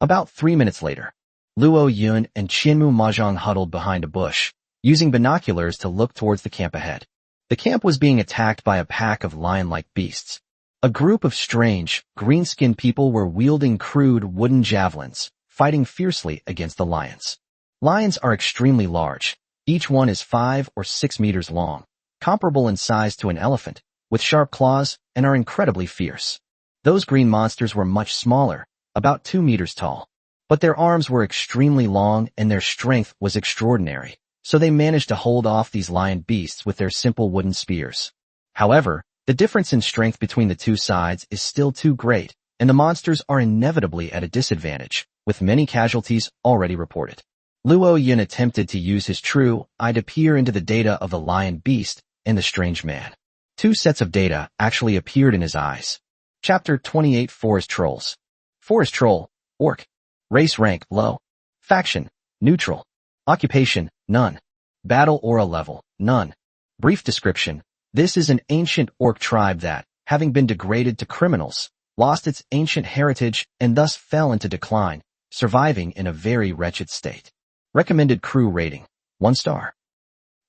Speaker 1: About 3 minutes later, Luo Yun and Qianmu Mahjong huddled behind a bush, using binoculars to look towards the camp ahead. The camp was being attacked by a pack of lion-like beasts. A group of strange, green-skinned people were wielding crude wooden javelins, fighting fiercely against the lions. Lions are extremely large. Each one is 5 or 6 meters long, comparable in size to an elephant, with sharp claws, and are incredibly fierce. Those green monsters were much smaller, about 2 meters tall. But their arms were extremely long and their strength was extraordinary, so they managed to hold off these lion beasts with their simple wooden spears. However, the difference in strength between the two sides is still too great, and the monsters are inevitably at a disadvantage, with many casualties already reported. Luo Yun attempted to use his true eye to peer into the data of the lion beast and the strange man. 2 sets of data actually appeared in his eyes. Chapter 28 Forest Trolls. Forest Troll, Orc. Race rank, low. Faction, neutral. Occupation, none. Battle aura level, none. Brief description. This is an ancient orc tribe that, having been degraded to criminals, lost its ancient heritage and thus fell into decline, surviving in a very wretched state. Recommended crew rating, 1 star.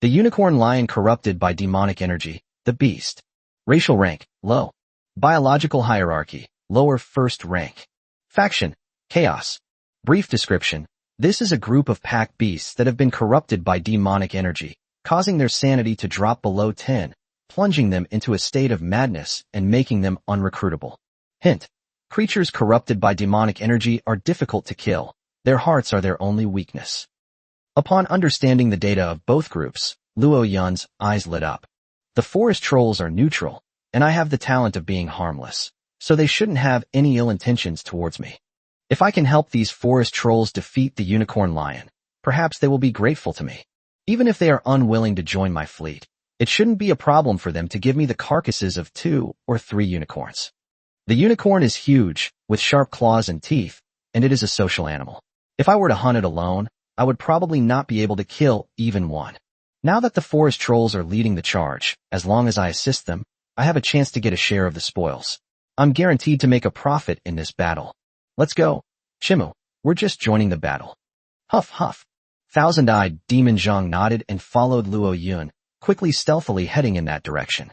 Speaker 1: The unicorn lion corrupted by demonic energy, the beast. Racial rank, low. Biological hierarchy, lower first rank. Faction, chaos. Brief description. This is a group of pack beasts that have been corrupted by demonic energy, causing their sanity to drop below 10, plunging them into a state of madness and making them unrecruitable. Hint. Creatures corrupted by demonic energy are difficult to kill. Their hearts are their only weakness. Upon understanding the data of both groups, Luo Yun's eyes lit up. The forest trolls are neutral, and I have the talent of being harmless, so they shouldn't have any ill intentions towards me. If I can help these forest trolls defeat the unicorn lion, perhaps they will be grateful to me. Even if they are unwilling to join my fleet, it shouldn't be a problem for them to give me the carcasses of 2 or 3 unicorns. The unicorn is huge, with sharp claws and teeth, and it is a social animal. If I were to hunt it alone, I would probably not be able to kill even one. Now that the forest trolls are leading the charge, as long as I assist them, I have a chance to get a share of the spoils. I'm guaranteed to make a profit in this battle. Let's go. Shimu, we're just joining the battle. Huff huff. Thousand-eyed Demon Zhang nodded and followed Luo Yun, quickly stealthily heading in that direction.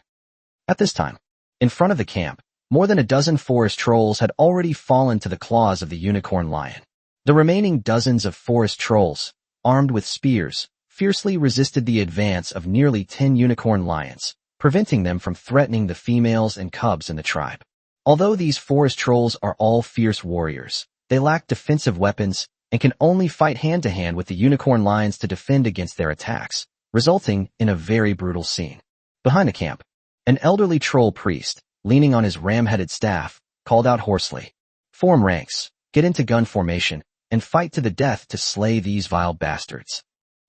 Speaker 1: At this time, in front of the camp, more than a dozen forest trolls had already fallen to the claws of the unicorn lion. The remaining dozens of forest trolls, armed with spears, fiercely resisted the advance of nearly 10 unicorn lions, preventing them from threatening the females and cubs in the tribe. Although these forest trolls are all fierce warriors, they lack defensive weapons and can only fight hand-to-hand with the unicorn lions to defend against their attacks, resulting in a very brutal scene. Behind the camp, an elderly troll priest, leaning on his ram-headed staff, called out hoarsely, "Form ranks, get into gun formation, and fight to the death to slay these vile bastards.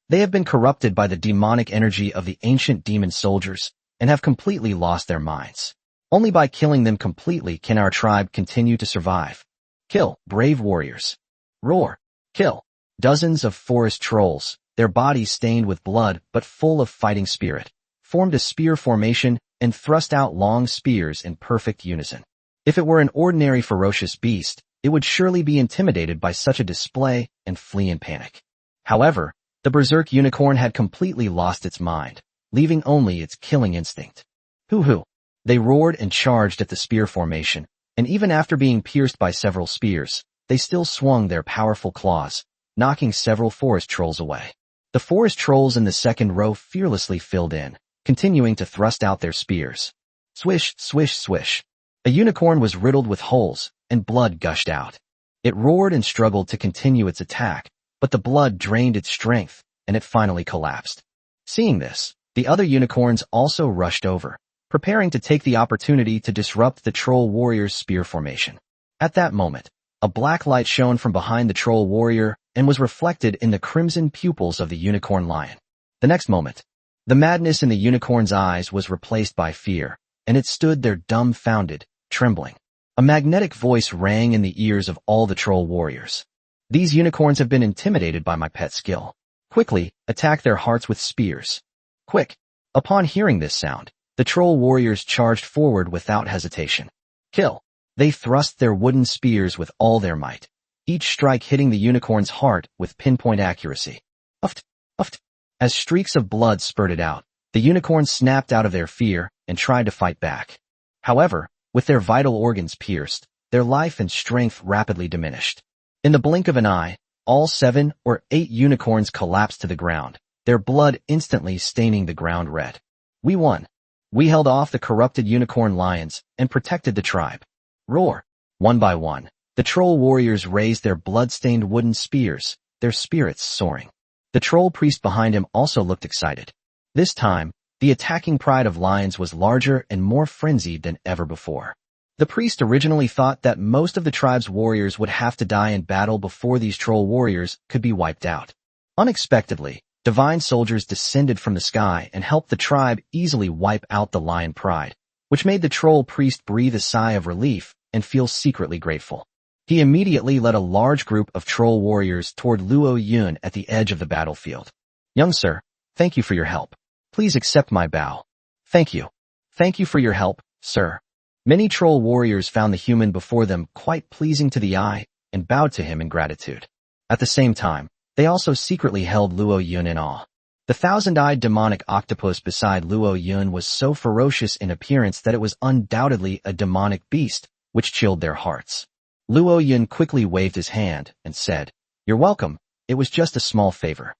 Speaker 1: They have been corrupted by the demonic energy of the ancient demon soldiers and have completely lost their minds. Only by killing them completely can our tribe continue to survive. Kill, brave warriors. Roar. Kill." Dozens of forest trolls, their bodies stained with blood but full of fighting spirit, formed a spear formation and thrust out long spears in perfect unison. If it were an ordinary ferocious beast, it would surely be intimidated by such a display and flee in panic. However, the berserk unicorn had completely lost its mind, leaving only its killing instinct. Hoo-hoo! They roared and charged at the spear formation, and even after being pierced by several spears, they still swung their powerful claws, knocking several forest trolls away. The forest trolls in the second row fearlessly filled in, continuing to thrust out their spears. Swish, swish, swish. A unicorn was riddled with holes, and blood gushed out. It roared and struggled to continue its attack, but the blood drained its strength, and it finally collapsed. Seeing this, the other unicorns also rushed over, preparing to take the opportunity to disrupt the troll warrior's spear formation. At that moment, a black light shone from behind the troll warrior and was reflected in the crimson pupils of the unicorn lion. The next moment, the madness in the unicorn's eyes was replaced by fear, and it stood there dumbfounded, trembling. A magnetic voice rang in the ears of all the troll warriors. "These unicorns have been intimidated by my pet skill. Quickly, attack their hearts with spears. Quick!" Upon hearing this sound, the troll warriors charged forward without hesitation. Kill! They thrust their wooden spears with all their might, each strike hitting the unicorn's heart with pinpoint accuracy. Uft! Uft! As streaks of blood spurted out, the unicorns snapped out of their fear and tried to fight back. However, with their vital organs pierced, their life and strength rapidly diminished. In the blink of an eye, all 7 or 8 unicorns collapsed to the ground, their blood instantly staining the ground red. We won. We held off the corrupted unicorn lions and protected the tribe. Roar! One by one, the troll warriors raised their blood-stained wooden spears, their spirits soaring. The troll priest behind him also looked excited. This time, the attacking pride of lions was larger and more frenzied than ever before. The priest originally thought that most of the tribe's warriors would have to die in battle before these troll warriors could be wiped out. Unexpectedly, divine soldiers descended from the sky and helped the tribe easily wipe out the lion pride, which made the troll priest breathe a sigh of relief and feel secretly grateful. He immediately led a large group of troll warriors toward Luo Yun at the edge of the battlefield. "Young sir, thank you for your help. Please accept my bow." "Thank you. Thank you for your help, sir." Many troll warriors found the human before them quite pleasing to the eye and bowed to him in gratitude. At the same time, they also secretly held Luo Yun in awe. The thousand-eyed demonic octopus beside Luo Yun was so ferocious in appearance that it was undoubtedly a demonic beast, which chilled their hearts. Luo Yun quickly waved his hand and said, "You're welcome, it was just a small favor."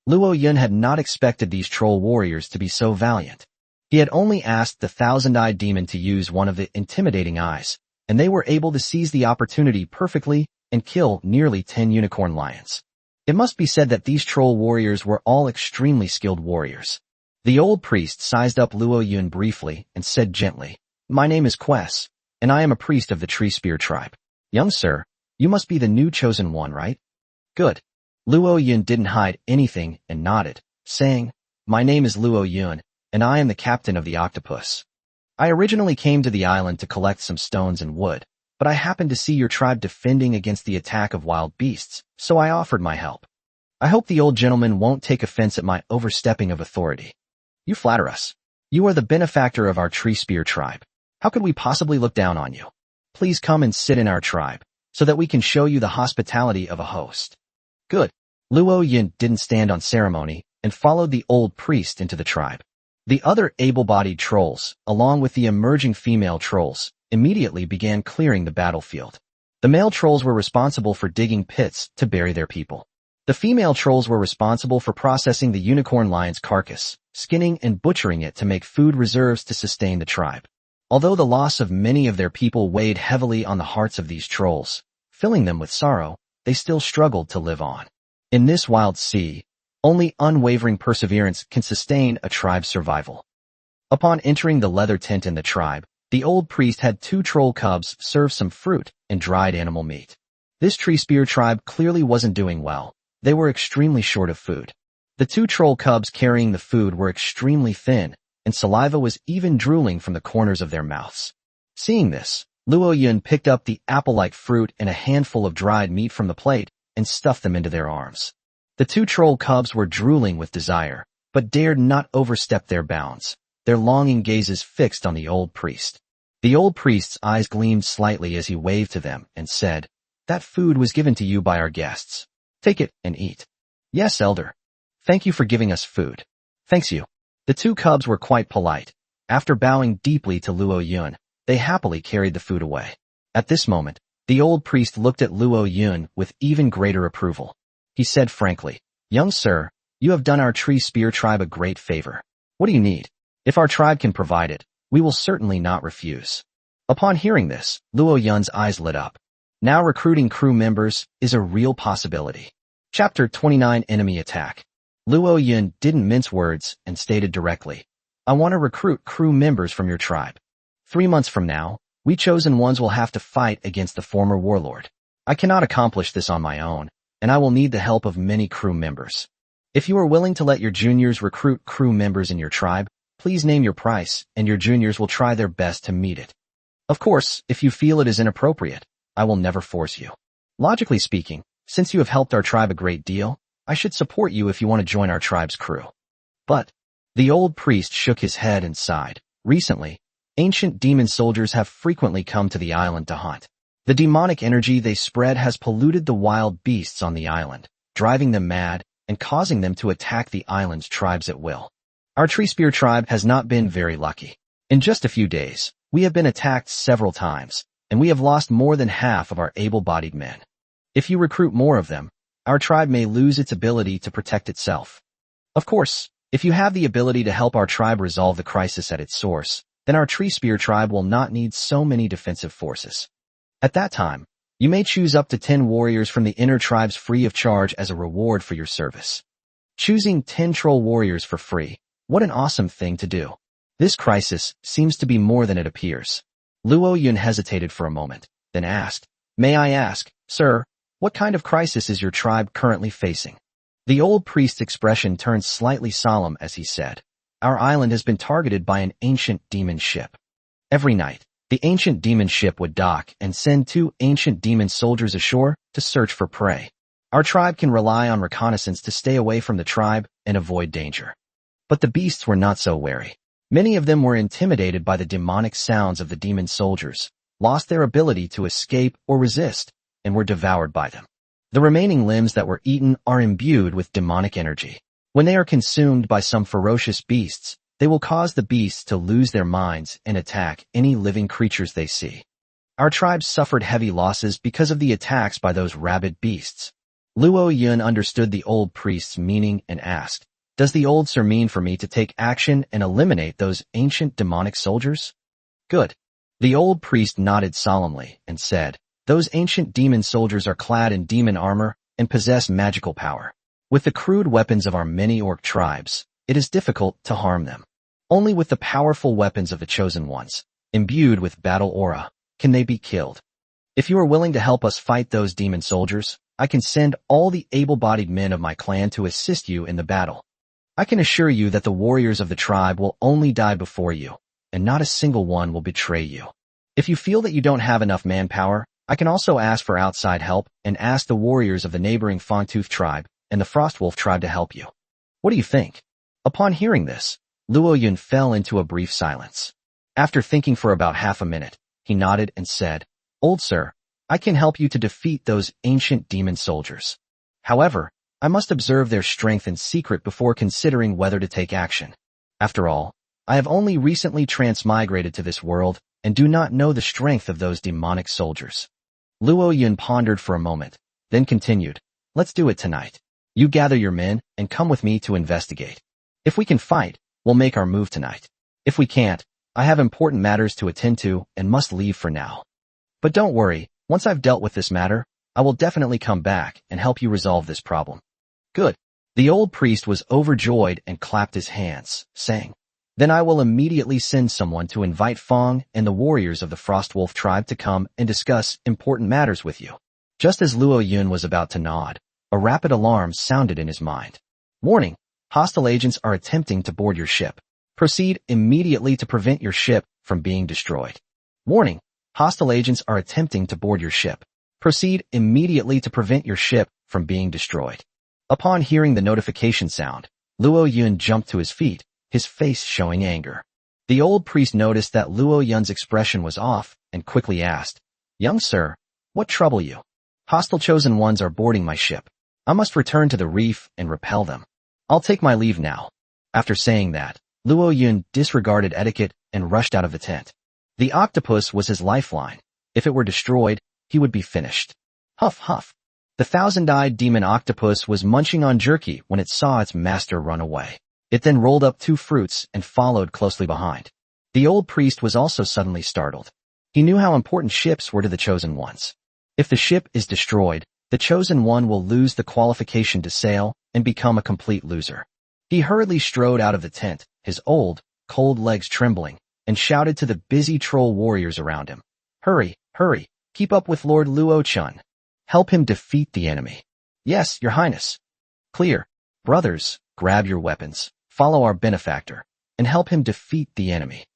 Speaker 1: Luo Yun had not expected these troll warriors to be so valiant. He had only asked the thousand-eyed demon to use one of the intimidating eyes, and they were able to seize the opportunity perfectly and kill nearly 10 unicorn lions. It must be said that these troll warriors were all extremely skilled warriors. The old priest sized up Luo Yun briefly and said gently, "My name is Quess, and I am a priest of the Tree Spear tribe. Young sir, you must be the new chosen one, right?" "Good." Luo Yun didn't hide anything and nodded, saying, "My name is Luo Yun, and I am the captain of the Octopus. I originally came to the island to collect some stones and wood, but I happened to see your tribe defending against the attack of wild beasts, so I offered my help. I hope the old gentleman won't take offense at my overstepping of authority." "You flatter us. You are the benefactor of our Tree Spear tribe. How could we possibly look down on you? Please come and sit in our tribe, so that we can show you the hospitality of a host." "Good." Luo Yun didn't stand on ceremony and followed the old priest into the tribe. The other able-bodied trolls, along with the emerging female trolls, immediately began clearing the battlefield. The male trolls were responsible for digging pits to bury their people. The female trolls were responsible for processing the unicorn lion's carcass, skinning and butchering it to make food reserves to sustain the tribe. Although the loss of many of their people weighed heavily on the hearts of these trolls, filling them with sorrow, they still struggled to live on. In this wild sea, only unwavering perseverance can sustain a tribe's survival. Upon entering the leather tent in the tribe, the old priest had 2 troll cubs serve some fruit and dried animal meat. This tree spear tribe clearly wasn't doing well. They were extremely short of food. The 2 troll cubs carrying the food were extremely thin, and saliva was even drooling from the corners of their mouths. Seeing this, Luo Yun picked up the apple-like fruit and a handful of dried meat from the plate and stuffed them into their arms. The 2 troll cubs were drooling with desire, but dared not overstep their bounds, their longing gazes fixed on the old priest. The old priest's eyes gleamed slightly as he waved to them and said, "That food was given to you by our guests. Take it and eat." "Yes, elder. Thank you for giving us food." "Thanks you." The 2 cubs were quite polite. After bowing deeply to Luo Yun, they happily carried the food away. At this moment, the old priest looked at Luo Yun with even greater approval. He said frankly, "Young sir, you have done our tree spear tribe a great favor. What do you need? If our tribe can provide it, we will certainly not refuse." Upon hearing this, Luo Yun's eyes lit up. Now recruiting crew members is a real possibility. Chapter 29 Enemy Attack. Luo Yun didn't mince words and stated directly, "I want to recruit crew members from your tribe. 3 months from now, we chosen ones will have to fight against the former warlord. I cannot accomplish this on my own, and I will need the help of many crew members. If you are willing to let your juniors recruit crew members in your tribe, please name your price, and your juniors will try their best to meet it. Of course, if you feel it is inappropriate, I will never force you. Logically speaking, since you have helped our tribe a great deal, I should support you if you want to join our tribe's crew." But the old priest shook his head and sighed. Recently, ancient demon soldiers have frequently come to the island to hunt. The demonic energy they spread has polluted the wild beasts on the island, driving them mad and causing them to attack the island's tribes at will. Our tree spear tribe has not been very lucky. In just a few days, we have been attacked several times, and we have lost more than half of our able-bodied men. If you recruit more of them, our tribe may lose its ability to protect itself. Of course, if you have the ability to help our tribe resolve the crisis at its source, then our tree spear tribe will not need so many defensive forces. At that time, you may choose up to 10 warriors from the inner tribes free of charge as a reward for your service. Choosing 10 troll warriors for free, what an awesome thing to do. This crisis seems to be more than it appears. Luo Yun hesitated for a moment, then asked, "May I ask, sir, what kind of crisis is your tribe currently facing?" The old priest's expression turned slightly solemn as he said, "Our island has been targeted by an ancient demon ship. Every night, the ancient demon ship would dock and send 2 ancient demon soldiers ashore to search for prey. Our tribe can rely on reconnaissance to stay away from the tribe and avoid danger." But the beasts were not so wary. Many of them were intimidated by the demonic sounds of the demon soldiers, lost their ability to escape or resist, and were devoured by them. The remaining limbs that were eaten are imbued with demonic energy. When they are consumed by some ferocious beasts, they will cause the beasts to lose their minds and attack any living creatures they see. Our tribe suffered heavy losses because of the attacks by those rabid beasts. Luo Yun understood the old priest's meaning and asked, "Does the old sir mean for me to take action and eliminate those ancient demonic soldiers?" "Good." The old priest nodded solemnly and said, "Those ancient demon soldiers are clad in demon armor and possess magical power. With the crude weapons of our many orc tribes, it is difficult to harm them. Only with the powerful weapons of the chosen ones, imbued with battle aura, can they be killed. If you are willing to help us fight those demon soldiers, I can send all the able-bodied men of my clan to assist you in the battle. I can assure you that the warriors of the tribe will only die before you, and not a single one will betray you. If you feel that you don't have enough manpower, I can also ask for outside help and ask the warriors of the neighboring Fangtooth tribe and the Frostwolf tribe to help you. What do you think?" Upon hearing this, Luo Yun fell into a brief silence. After thinking for about half a minute, he nodded and said, "Old sir, I can help you to defeat those ancient demon soldiers. However, I must observe their strength in secret before considering whether to take action. After all, I have only recently transmigrated to this world and do not know the strength of those demonic soldiers." Luo Yun pondered for a moment, then continued, "Let's do it tonight. You gather your men and come with me to investigate. If we can fight, we'll make our move tonight. If we can't, I have important matters to attend to and must leave for now. But don't worry, once I've dealt with this matter, I will definitely come back and help you resolve this problem. Good. The old priest was overjoyed and clapped his hands, saying, Then I will immediately send someone to invite Fong and the warriors of the Frostwolf tribe to come and discuss important matters with you. Just as Luo Yun was about to nod, a rapid alarm sounded in his mind. Warning! Hostile agents are attempting to board your ship. Proceed immediately to prevent your ship from being destroyed. Warning! Hostile agents are attempting to board your ship. Proceed immediately to prevent your ship from being destroyed. Upon hearing the notification sound, Luo Yun jumped to his feet, his face showing anger. The old priest noticed that Luo Yun's expression was off and quickly asked, Young sir, what trouble you? Hostile chosen ones are boarding my ship. I must return to the reef and repel them. I'll take my leave now. After saying that, Luo Yun disregarded etiquette and rushed out of the tent. The octopus was his lifeline. If it were destroyed, he would be finished. Huff, huff. The thousand-eyed demon octopus was munching on jerky when it saw its master run away. It then rolled up 2 fruits and followed closely behind. The old priest was also suddenly startled. He knew how important ships were to the chosen ones. If the ship is destroyed, the chosen one will lose the qualification to sail and become a complete loser. He hurriedly strode out of the tent, his old, cold legs trembling, and shouted to the busy troll warriors around him. Hurry, hurry, keep up with Lord Luo Chun. Help him defeat the enemy. Yes, your highness. Clear. Brothers, grab your weapons, follow our benefactor, and help him defeat the enemy.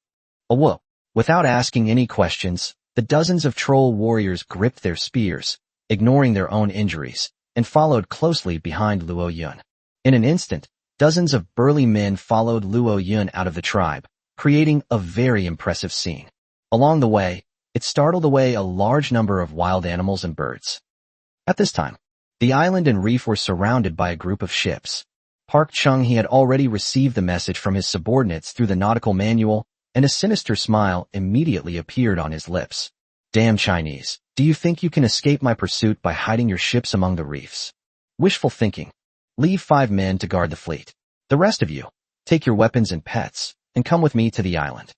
Speaker 1: Whoa. Without asking any questions, the dozens of troll warriors gripped their spears, ignoring their own injuries, and followed closely behind Luo Yun. In an instant, dozens of burly men followed Luo Yun out of the tribe, creating a very impressive scene. Along the way, it startled away a large number of wild animals and birds. At this time, the island and reef were surrounded by a group of ships. Park Chung-hee had already received the message from his subordinates through the nautical manual, and a sinister smile immediately appeared on his lips. Damn Chinese, do you think you can escape my pursuit by hiding your ships among the reefs? Wishful thinking. Leave 5 men to guard the fleet. The rest of you, take your weapons and pets, and come with me to the island.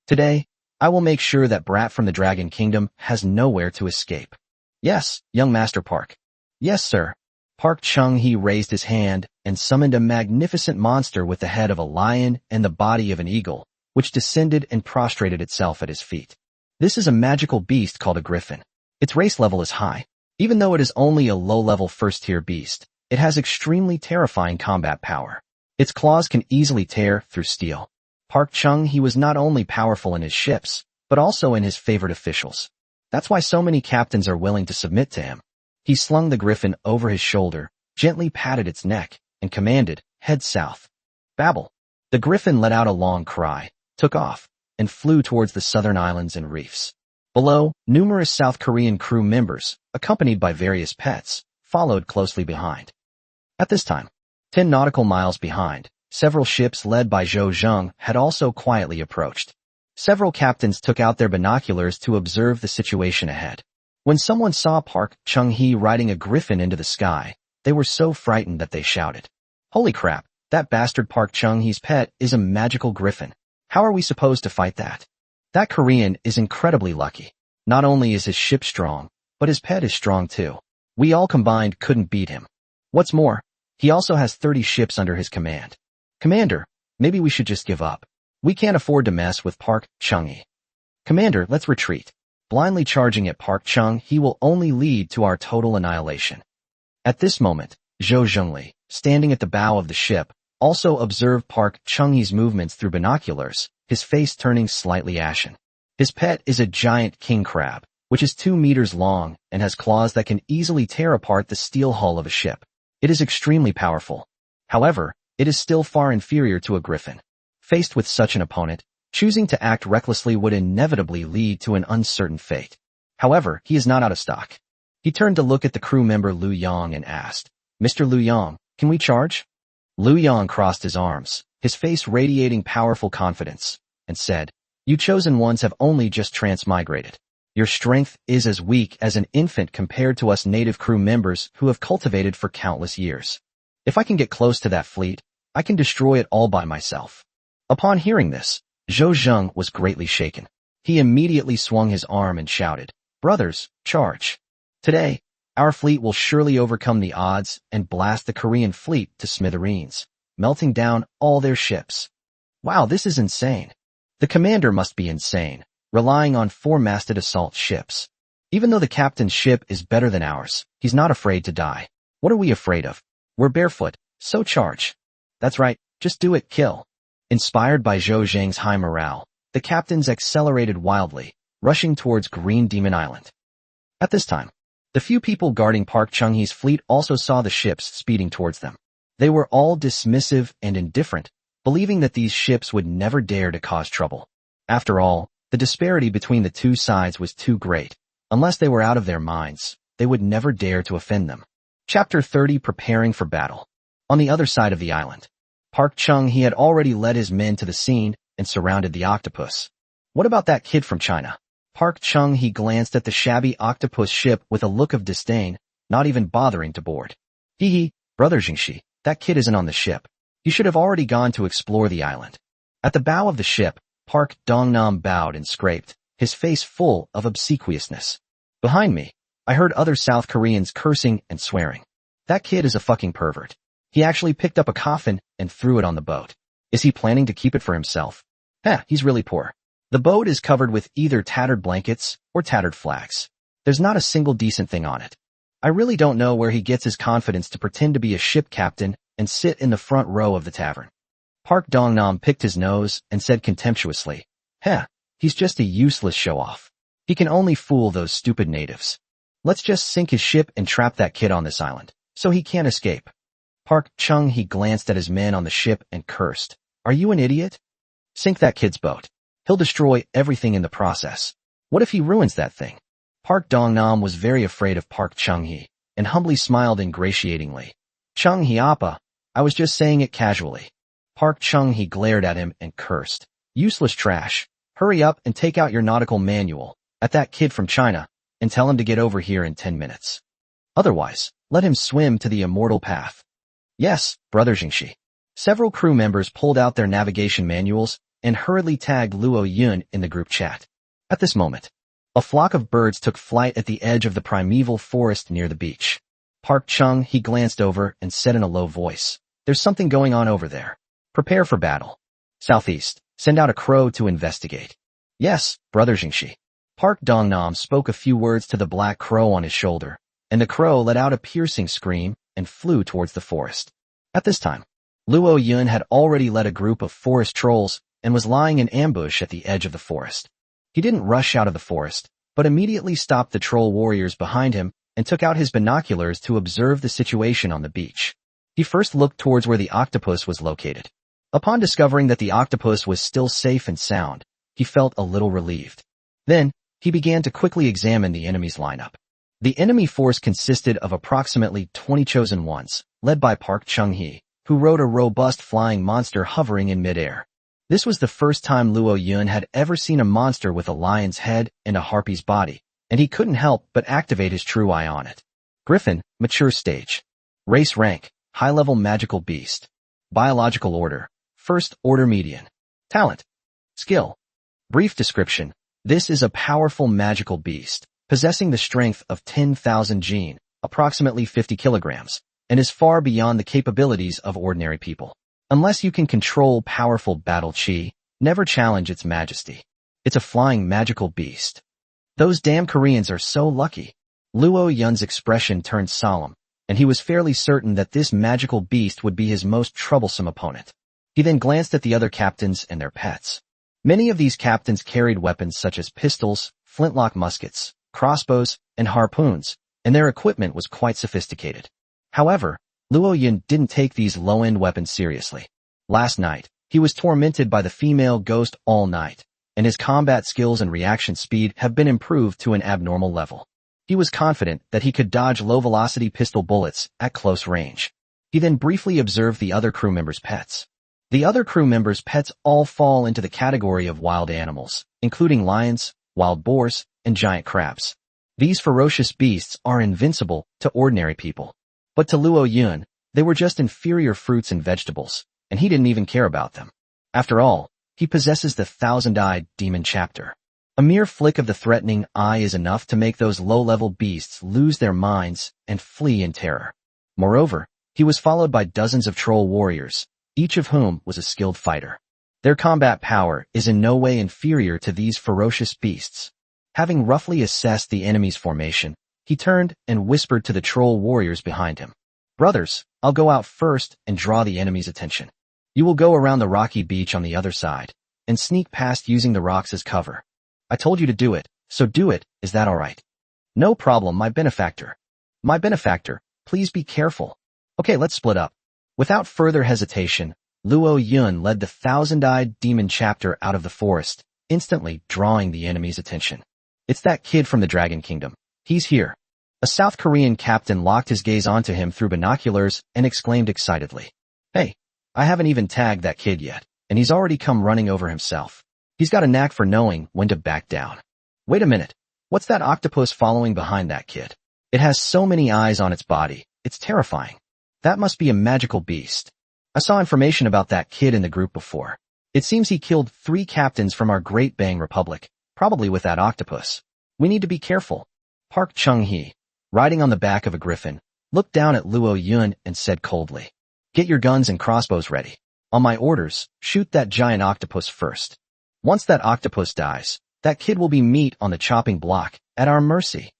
Speaker 1: Today, I will make sure that brat from the Dragon Kingdom has nowhere to escape. Yes, young Master Park. Yes, sir. Park Chung-hee raised his hand and summoned a magnificent monster with the head of a lion and the body of an eagle, which descended and prostrated itself at his feet. This is a magical beast called a griffin. Its race level is high. Even though it is only a low-level first-tier beast, it has extremely terrifying combat power. Its claws can easily tear through steel. Park Chung-hee was not only powerful in his ships, but also in his favorite officials. That's why so many captains are willing to submit to him. He slung the griffin over his shoulder, gently patted its neck, and commanded, head south. Babble. The griffin let out a long cry, took off, and flew towards the southern islands and reefs. Below, numerous South Korean crew members, accompanied by various pets, followed closely behind. At this time, 10 nautical miles behind, several ships led by Zhou Zheng had also quietly approached. Several captains took out their binoculars to observe the situation ahead. When someone saw Park Chung-hee riding a griffin into the sky, they were so frightened that they shouted, Holy crap, that bastard Park Chung-hee's pet is a magical griffin. How are we supposed to fight that? That Korean is incredibly lucky. Not only is his ship strong, but his pet is strong too. We all combined couldn't beat him. What's more, he also has 30 ships under his command. Commander, maybe we should just give up. We can't afford to mess with Park Chung-hee. Commander, let's retreat. Blindly charging at Park Chung-hee will only lead to our total annihilation. At this moment, Zhou Zhengli, standing at the bow of the ship, also observed Park Chung-hee's movements through binoculars, his face turning slightly ashen. His pet is a giant king crab, which is 2 meters long and has claws that can easily tear apart the steel hull of a ship. It is extremely powerful. However, it is still far inferior to a griffin. Faced with such an opponent, choosing to act recklessly would inevitably lead to an uncertain fate. However, he is not out of stock. He turned to look at the crew member Liu Yang and asked, Mr. Liu Yang, can we charge? Liu Yang crossed his arms, his face radiating powerful confidence, and said, You chosen ones have only just transmigrated. Your strength is as weak as an infant compared to us native crew members who have cultivated for countless years. If I can get close to that fleet, I can destroy it all by myself. Upon hearing this, Zhou Zheng was greatly shaken. He immediately swung his arm and shouted, "Brothers, charge! Today, our fleet will surely overcome the odds and blast the Korean fleet to smithereens, melting down all their ships." Wow, this is insane. The commander must be insane, relying on four-masted assault ships. Even though the captain's ship is better than ours, he's not afraid to die. What are we afraid of? We're barefoot, so charge. That's right, just do it, kill. Inspired by Zhou Zheng's high morale, the captains accelerated wildly, rushing towards Green Demon Island. At this time, the few people guarding Park Chung-hee's fleet also saw the ships speeding towards them. They were all dismissive and indifferent, believing that these ships would never dare to cause trouble. After all, the disparity between the two sides was too great. Unless they were out of their minds, they would never dare to offend them. Chapter 30, Preparing for Battle. On the other side of the island, Park Chung-hee had already led his men to the scene and surrounded the Octopus. What about that kid from China? Park Chung-hee glanced at the shabby Octopus ship with a look of disdain, not even bothering to board. Hee, brother Jingshi, that kid isn't on the ship. You should have already gone to explore the island. At the bow of the ship, Park Dong-nam bowed and scraped, his face full of obsequiousness. Behind me, I heard other South Koreans cursing and swearing. That kid is a fucking pervert. He actually picked up a coffin and threw it on the boat. Is he planning to keep it for himself? He's really poor. The boat is covered with either tattered blankets or tattered flags. There's not a single decent thing on it. I really don't know where he gets his confidence to pretend to be a ship captain and sit in the front row of the tavern. Park Dong-nam picked his nose and said contemptuously, he's just a useless show-off. He can only fool those stupid natives. Let's just sink his ship and trap that kid on this island, so he can't escape. Park Chung-hee glanced at his men on the ship and cursed. Are you an idiot? Sink that kid's boat. He'll destroy everything in the process. What if he ruins that thing? Park Dong-nam was very afraid of Park Chung-hee, and humbly smiled ingratiatingly. Chung-hee appa, I was just saying it casually. Park Chung-hee glared at him and cursed. Useless trash. Hurry up and take out your nautical manual at that kid from China and tell him to get over here in 10 minutes. Otherwise, let him swim to the immortal path. Yes, brother Jingshi. Several crew members pulled out their navigation manuals and hurriedly tagged Luo Yun in the group chat. At this moment, a flock of birds took flight at the edge of the primeval forest near the beach. Park Chung-hee glanced over and said in a low voice, "There's something going on over there. Prepare for battle. Southeast, send out a crow to investigate." Yes, brother Jingshi. Park Dong-nam spoke a few words to the black crow on his shoulder, and the crow let out a piercing scream and flew towards the forest. At this time, Luo Yun had already led a group of forest trolls and was lying in ambush at the edge of the forest. He didn't rush out of the forest, but immediately stopped the troll warriors behind him and took out his binoculars to observe the situation on the beach. He first looked towards where the octopus was located. Upon discovering that the octopus was still safe and sound, he felt a little relieved. Then, he began to quickly examine the enemy's lineup. The enemy force consisted of approximately 20 chosen ones, led by Park Chung-hee, who rode a robust flying monster hovering in midair. This was the first time Luo Yun had ever seen a monster with a lion's head and a harpy's body, and he couldn't help but activate his true eye on it. Griffin, mature stage. Race rank, high-level magical beast. Biological order, first order median. Talent. Skill. Brief description. This is a powerful magical beast, possessing the strength of 10,000 gene, approximately 50 kilograms, and is far beyond the capabilities of ordinary people. Unless you can control powerful battle chi, never challenge its majesty. It's a flying magical beast. Those damn Koreans are so lucky. Luo Yun's expression turned solemn, and he was fairly certain that this magical beast would be his most troublesome opponent. He then glanced at the other captains and their pets. Many of these captains carried weapons such as pistols, flintlock muskets, crossbows, and harpoons, and their equipment was quite sophisticated. However, Luo Yun didn't take these low-end weapons seriously. Last night, he was tormented by the female ghost all night, and his combat skills and reaction speed have been improved to an abnormal level. He was confident that he could dodge low-velocity pistol bullets at close range. He then briefly observed the other crew members' pets. The other crew members' pets all fall into the category of wild animals, including lions, wild boars, and giant crabs. These ferocious beasts are invincible to ordinary people. But to Luo Yun, They were just inferior fruits and vegetables, and he didn't even care about them. After all, he possesses the thousand-eyed demon chapter. A mere flick of the threatening eye is enough to make those low-level beasts lose their minds and flee in terror. Moreover, he was followed by dozens of troll warriors, each of whom was a skilled fighter. Their combat power is in no way inferior to these ferocious beasts. Having roughly assessed the enemy's formation, he turned and whispered to the troll warriors behind him. "Brothers, I'll go out first and draw the enemy's attention. You will go around the rocky beach on the other side, and sneak past using the rocks as cover. I told you to do it, so do it, is that alright?" "No problem, my benefactor." "My benefactor, please be careful." "Okay, let's split up." Without further hesitation, Luo Yun led the thousand-eyed demon chapter out of the forest, instantly drawing the enemy's attention. "It's that kid from the Dragon Kingdom. He's here." A South Korean captain locked his gaze onto him through binoculars and exclaimed excitedly, "Hey, I haven't even tagged that kid yet, and he's already come running over himself. He's got a knack for knowing when to back down." "Wait a minute. What's that octopus following behind that kid? It has so many eyes on its body. It's terrifying. That must be a magical beast. I saw information about that kid in the group before. It seems he killed 3 captains from our Great Bang Republic, probably with that octopus. We need to be careful." Park Chung-hee, riding on the back of a griffin, looked down at Luo Yun and said coldly, "Get your guns and crossbows ready. On my orders, shoot that giant octopus first. Once that octopus dies, that kid will be meat on the chopping block, at our mercy."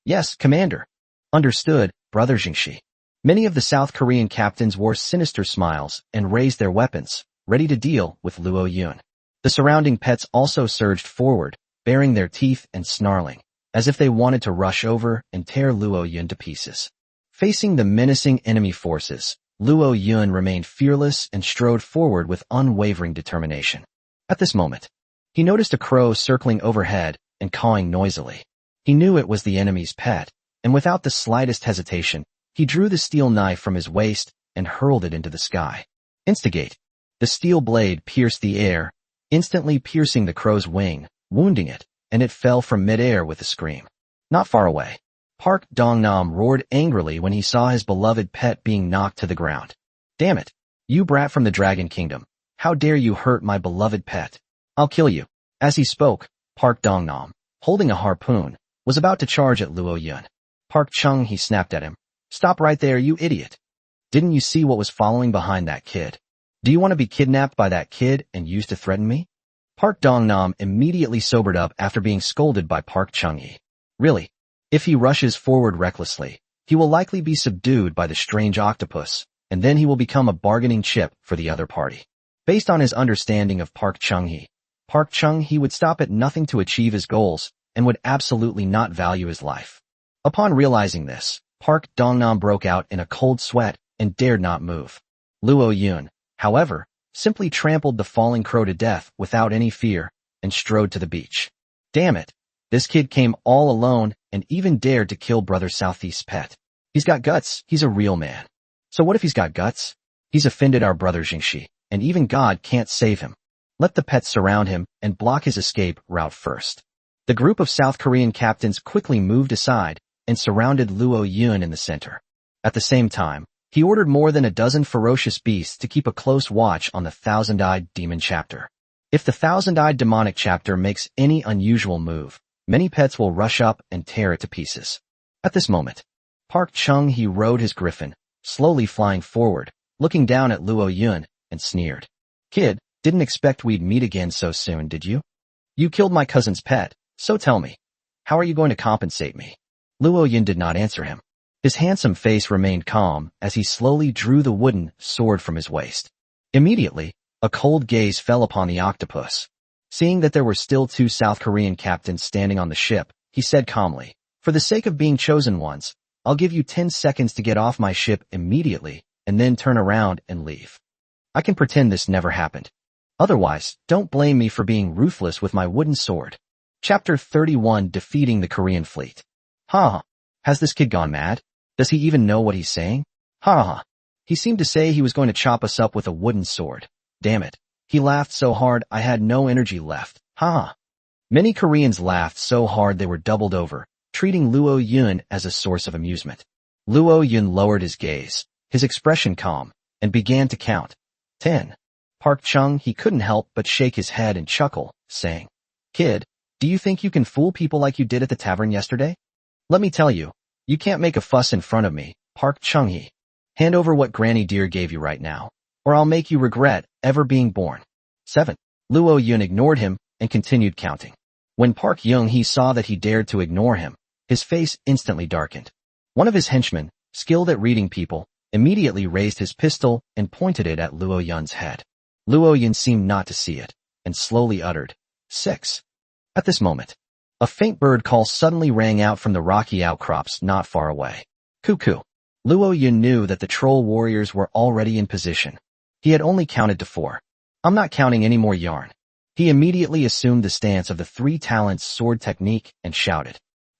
Speaker 1: "Yes, Commander." "Understood, Brother Jingshi." Many of the South Korean captains wore sinister smiles and raised their weapons, ready to deal with Luo Yun. The surrounding pets also surged forward, baring their teeth and snarling, as if they wanted to rush over and tear Luo Yun to pieces. Facing the menacing enemy forces, Luo Yun remained fearless and strode forward with unwavering determination. At this moment, he noticed a crow circling overhead and cawing noisily. He knew it was the enemy's pet, and without the slightest hesitation, he drew the steel knife from his waist and hurled it into the sky. Instigate. The steel blade pierced the air, instantly piercing the crow's wing, wounding it, and it fell from midair with a scream. Not far away, Park Dong-nam roared angrily when he saw his beloved pet being knocked to the ground. "Damn it! You brat from the Dragon Kingdom! How dare you hurt my beloved pet? I'll kill you!" As he spoke, Park Dong-nam, holding a harpoon, was about to charge at Luo Yun. Park Chung-hee snapped at him. "Stop right there, you idiot! Didn't you see what was following behind that kid? Do you want to be kidnapped by that kid and used to threaten me?" Park Dong-nam immediately sobered up after being scolded by Park Chung-hee. Really, if he rushes forward recklessly, he will likely be subdued by the strange octopus, and then he will become a bargaining chip for the other party. Based on his understanding of Park Chung-hee would stop at nothing to achieve his goals and would absolutely not value his life. Upon realizing this, Park Dong-nam broke out in a cold sweat and dared not move. Luo Yun, however, simply trampled the falling crow to death without any fear and strode to the beach. Damn it! This kid came all alone and even dared to kill Brother Southeast's pet. He's got guts, he's a real man. So what if he's got guts? He's offended our brother Jingshi, and even God can't save him. Let the pets surround him and block his escape route first. The group of South Korean captains quickly moved aside and surrounded Luo Yun in the center. At the same time, he ordered more than a dozen ferocious beasts to keep a close watch on the thousand-eyed demon chapter. If the thousand-eyed demonic chapter makes any unusual move, many pets will rush up and tear it to pieces. At this moment, Park Chung-hee rode his griffin, slowly flying forward, looking down at Luo Yun, and sneered. "Kid, didn't expect we'd meet again so soon, did you? You killed my cousin's pet, so tell me, how are you going to compensate me?" Luo Yun did not answer him. His handsome face remained calm as he slowly drew the wooden sword from his waist. Immediately, a cold gaze fell upon the octopus. Seeing that there were still 2 South Korean captains standing on the ship, he said calmly, "For the sake of being chosen ones, I'll give you 10 seconds to get off my ship immediately and then turn around and leave. I can pretend this never happened. Otherwise, don't blame me for being ruthless with my wooden sword." Chapter 31, Defeating the Korean Fleet. Ha! Has this kid gone mad? Does he even know what he's saying? Ha ha! He seemed to say he was going to chop us up with a wooden sword. Damn it. He laughed so hard I had no energy left. Ha ha! Many Koreans laughed so hard they were doubled over, treating Luo Yun as a source of amusement. Luo Yun lowered his gaze, his expression calm, and began to count. 10. Park Chung, he couldn't help but shake his head and chuckle, saying, "Kid, do you think you can fool people like you did at the tavern yesterday? Let me tell you, you can't make a fuss in front of me, Park Chung-hee. Hand over what Granny Deer gave you right now, or I'll make you regret ever being born." 7. Luo Yun ignored him and continued counting. When Park Yung-hee saw that he dared to ignore him, his face instantly darkened. One of his henchmen, skilled at reading people, immediately raised his pistol and pointed it at Luo Yun's head. Luo Yun seemed not to see it, and slowly uttered, 6. At this moment, a faint bird call suddenly rang out from the rocky outcrops not far away. Cuckoo. Luo Yun knew that the troll warriors were already in position. He had only counted to 4. "I'm not counting any more yarn." He immediately assumed the stance of the 3 talents sword technique and shouted,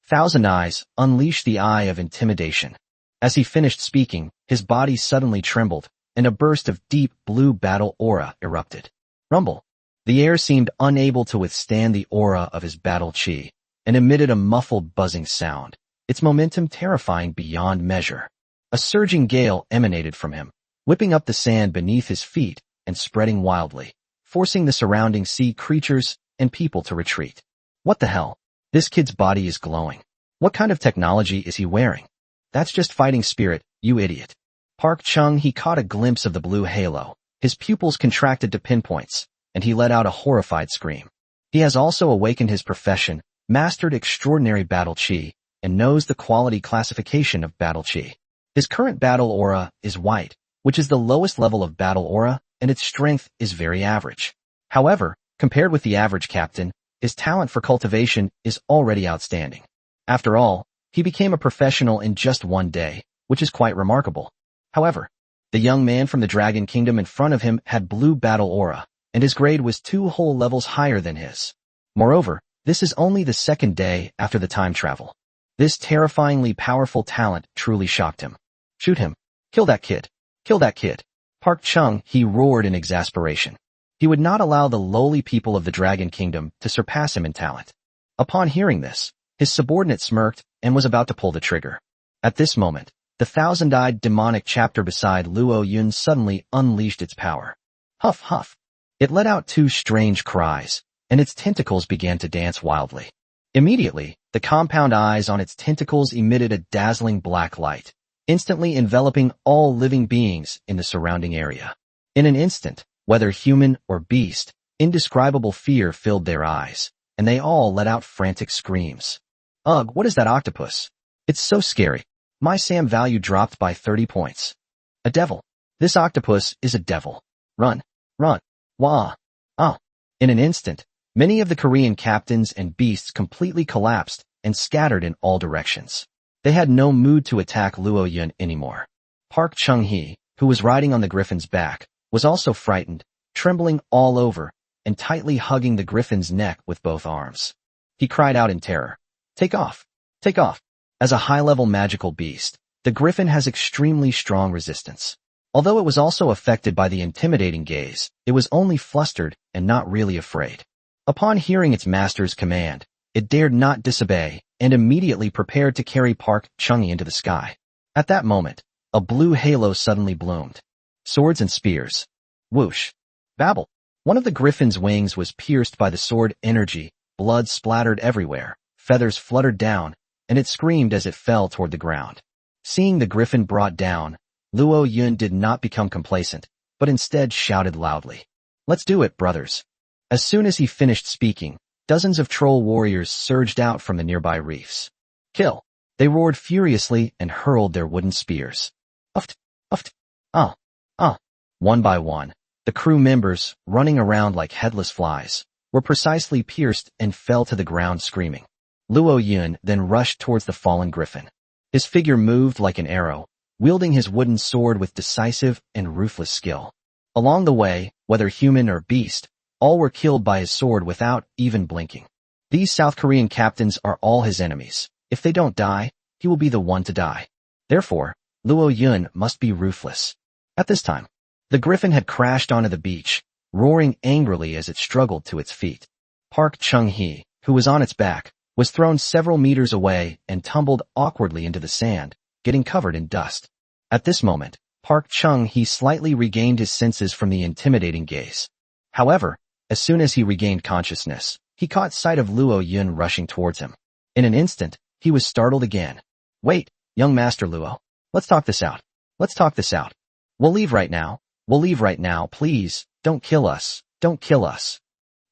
Speaker 1: "Thousand Eyes, unleash the eye of intimidation." As he finished speaking, his body suddenly trembled, and a burst of deep blue battle aura erupted. Rumble. The air seemed unable to withstand the aura of his battle chi, and emitted a muffled buzzing sound, its momentum terrifying beyond measure. A surging gale emanated from him, whipping up the sand beneath his feet and spreading wildly, forcing the surrounding sea creatures and people to retreat. What the hell? This kid's body is glowing. What kind of technology is he wearing? That's just fighting spirit, you idiot. Park Chung, he caught a glimpse of the blue halo. His pupils contracted to pinpoints, and he let out a horrified scream. He has also awakened his profession, mastered extraordinary battle chi, and knows the quality classification of battle chi. His current battle aura is white, which is the lowest level of battle aura, and its strength is very average. However, compared with the average captain, his talent for cultivation is already outstanding. After all, he became a professional in just 1 day, which is quite remarkable. However, the young man from the Dragon Kingdom in front of him had blue battle aura, and his grade was 2 whole levels higher than his. Moreover, this is only the 2nd day after the time travel. This terrifyingly powerful talent truly shocked him. "Shoot him. Kill that kid. Kill that kid." Park Chung, he roared in exasperation. He would not allow the lowly people of the Dragon Kingdom to surpass him in talent. Upon hearing this, his subordinate smirked and was about to pull the trigger. At this moment, the thousand-eyed demonic chapter beside Luo Yun suddenly unleashed its power. Huff, huff. It let out 2 strange cries, and its tentacles began to dance wildly. Immediately, the compound eyes on its tentacles emitted a dazzling black light, instantly enveloping all living beings in the surrounding area. In an instant, whether human or beast, indescribable fear filled their eyes, and they all let out frantic screams. Ugh, what is that octopus? It's so scary. My SAM value dropped by 30 points. A devil. This octopus is a devil. Run. Run. Wah. Ah. In an instant, many of the Korean captains and beasts completely collapsed and scattered in all directions. They had no mood to attack Luo Yun anymore. Park Chung-hee, who was riding on the griffin's back, was also frightened, trembling all over, and tightly hugging the griffin's neck with both arms. He cried out in terror. Take off. Take off. As a high-level magical beast, the griffin has extremely strong resistance. Although it was also affected by the intimidating gaze, it was only flustered and not really afraid. Upon hearing its master's command, it dared not disobey and immediately prepared to carry Park Chung-hee into the sky. At that moment, a blue halo suddenly bloomed. Swords and spears. Whoosh. Babble. One of the griffin's wings was pierced by the sword energy, blood splattered everywhere, feathers fluttered down, and it screamed as it fell toward the ground. Seeing the griffin brought down, Luo Yun did not become complacent, but instead shouted loudly. Let's do it, brothers. As soon as he finished speaking, dozens of troll warriors surged out from the nearby reefs. Kill. They roared furiously and hurled their wooden spears. Uft, uft, ah, ah. One by one, the crew members, running around like headless flies, were precisely pierced and fell to the ground screaming. Luo Yun then rushed towards the fallen griffin. His figure moved like an arrow, wielding his wooden sword with decisive and ruthless skill. Along the way, whether human or beast, all were killed by his sword without even blinking. These South Korean captains are all his enemies. If they don't die, he will be the one to die. Therefore, Luo Yun must be ruthless. At this time, the griffin had crashed onto the beach, roaring angrily as it struggled to its feet. Park Chung-hee, who was on its back, was thrown several meters away and tumbled awkwardly into the sand, getting covered in dust. At this moment, Park Chung-hee slightly regained his senses from the intimidating gaze. However, as soon as he regained consciousness, he caught sight of Luo Yun rushing towards him. In an instant, he was startled again. Wait, young Master Luo. Let's talk this out. Let's talk this out. We'll leave right now. We'll leave right now, please. Don't kill us. Don't kill us.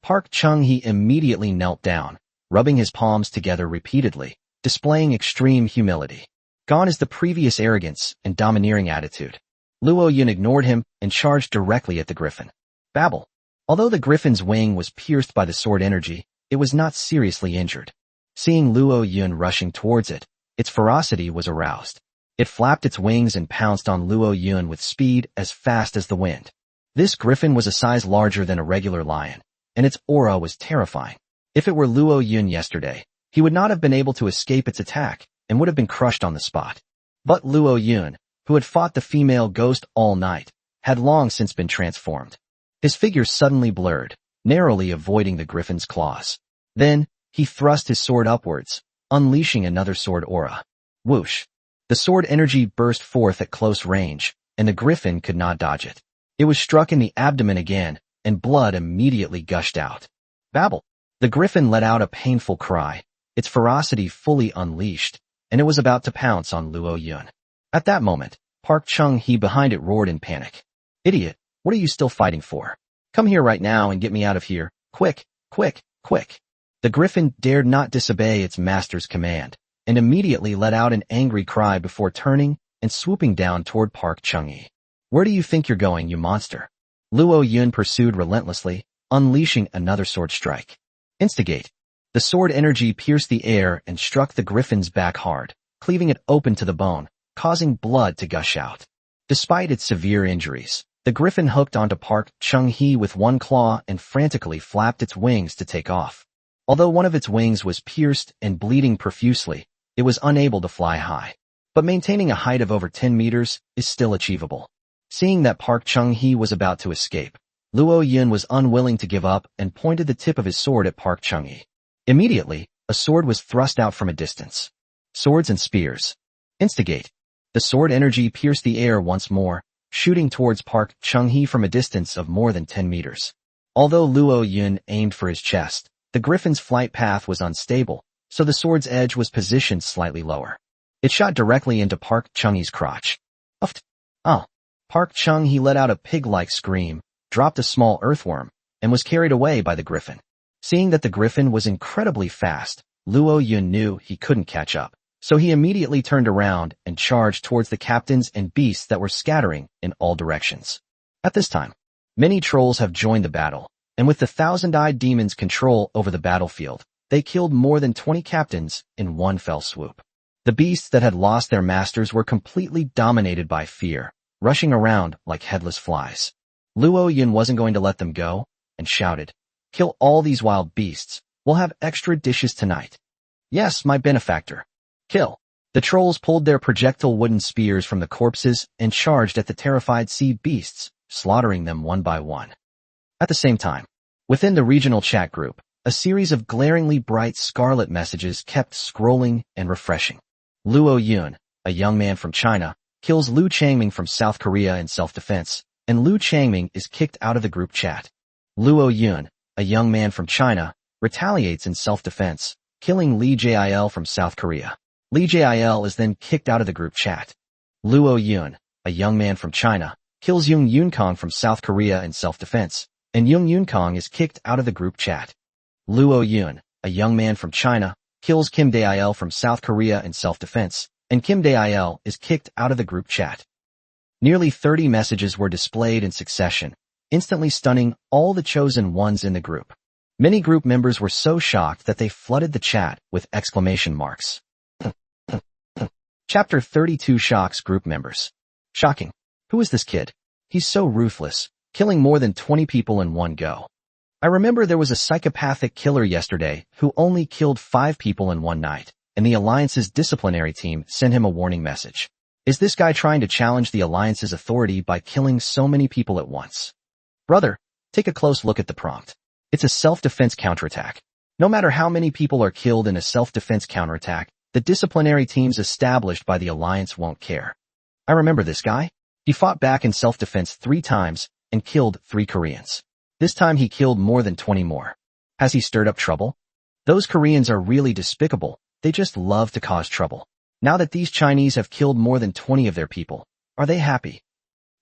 Speaker 1: Park Chung-hee immediately knelt down, rubbing his palms together repeatedly, displaying extreme humility. Gone is the previous arrogance and domineering attitude. Luo Yun ignored him and charged directly at the griffin. Babble. Although the griffin's wing was pierced by the sword energy, it was not seriously injured. Seeing Luo Yun rushing towards it, its ferocity was aroused. It flapped its wings and pounced on Luo Yun with speed as fast as the wind. This griffin was a size larger than a regular lion, and its aura was terrifying. If it were Luo Yun yesterday, he would not have been able to escape its attack and would have been crushed on the spot. But Luo Yun, who had fought the female ghost all night, had long since been transformed. His figure suddenly blurred, narrowly avoiding the griffin's claws. Then, he thrust his sword upwards, unleashing another sword aura. Whoosh! The sword energy burst forth at close range, and the griffin could not dodge it. It was struck in the abdomen again, and blood immediately gushed out. Babble! The griffin let out a painful cry, its ferocity fully unleashed, and it was about to pounce on Luo Yun. At that moment, Park Chung-hee behind it roared in panic. Idiot! What are you still fighting for? Come here right now and get me out of here. Quick, quick, quick. The griffin dared not disobey its master's command, and immediately let out an angry cry before turning and swooping down toward Park Chung-hee. Where do you think you're going, you monster? Luo Yun pursued relentlessly, unleashing another sword strike. Instigate. The sword energy pierced the air and struck the griffin's back hard, cleaving it open to the bone, causing blood to gush out. Despite its severe injuries, the griffin hooked onto Park Chung-hee with one claw and frantically flapped its wings to take off. Although one of its wings was pierced and bleeding profusely, it was unable to fly high. But maintaining a height of over 10 meters is still achievable. Seeing that Park Chung-hee was about to escape, Luo Yun was unwilling to give up and pointed the tip of his sword at Park Chung-hee. Immediately, a sword was thrust out from a distance. Swords and spears. Instigate. The sword energy pierced the air once more, shooting towards Park Chung-hee from a distance of more than 10 meters. Although Luo Yun aimed for his chest, the griffin's flight path was unstable, so the sword's edge was positioned slightly lower. It shot directly into Park Chung-hee's crotch. Uft! Oh! Park Chung-hee let out a pig-like scream, dropped a small earthworm, and was carried away by the griffin. Seeing that the griffin was incredibly fast, Luo Yun knew he couldn't catch up, so he immediately turned around and charged towards the captains and beasts that were scattering in all directions. At this time, many trolls have joined the battle, and with the thousand-eyed demon's control over the battlefield, they killed more than 20 captains in one fell swoop. The beasts that had lost their masters were completely dominated by fear, rushing around like headless flies. Luo Yun wasn't going to let them go, and shouted, "Kill all these wild beasts. We'll have extra dishes tonight." "Yes, my benefactor. Kill." The trolls pulled their projectile wooden spears from the corpses and charged at the terrified sea beasts, slaughtering them one by one. At the same time, within the regional chat group, a series of glaringly bright scarlet messages kept scrolling and refreshing. Luo Yun, a young man from China, kills Liu Changming from South Korea in self-defense, and Liu Changming is kicked out of the group chat. Luo Yun, a young man from China, retaliates in self-defense, killing Li Jil from South Korea. Li Jil is then kicked out of the group chat. Luo Yun, a young man from China, kills Jung Yunkong from South Korea in self-defense, and Jung Yunkong is kicked out of the group chat. Luo Yun, a young man from China, kills Kim Dail from South Korea in self-defense, and Kim Dail is kicked out of the group chat. Nearly 30 messages were displayed in succession, instantly stunning all the chosen ones in the group. Many group members were so shocked that they flooded the chat with exclamation marks. Chapter 32 shocks group members. Shocking. Who is this kid? He's so ruthless, killing more than 20 people in one go. I remember there was a psychopathic killer yesterday who only killed 5 people in one night, and the Alliance's disciplinary team sent him a warning message. Is this guy trying to challenge the Alliance's authority by killing so many people at once? Brother, take a close look at the prompt. It's a self-defense counterattack. No matter how many people are killed in a self-defense counterattack, the disciplinary teams established by the Alliance won't care. I remember this guy. He fought back in self-defense 3 times and killed 3 Koreans. This time he killed more than 20 more. Has he stirred up trouble? Those Koreans are really despicable. They just love to cause trouble. Now that these Chinese have killed more than 20 of their people, are they happy?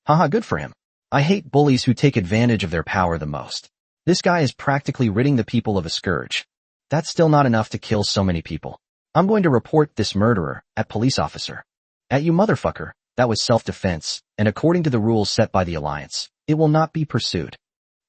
Speaker 1: Haha, good for him. I hate bullies who take advantage of their power the most. This guy is practically ridding the people of a scourge. That's still not enough to kill so many people. I'm going to report this murderer at police officer. At you motherfucker, that was self-defense, and according to the rules set by the Alliance, it will not be pursued.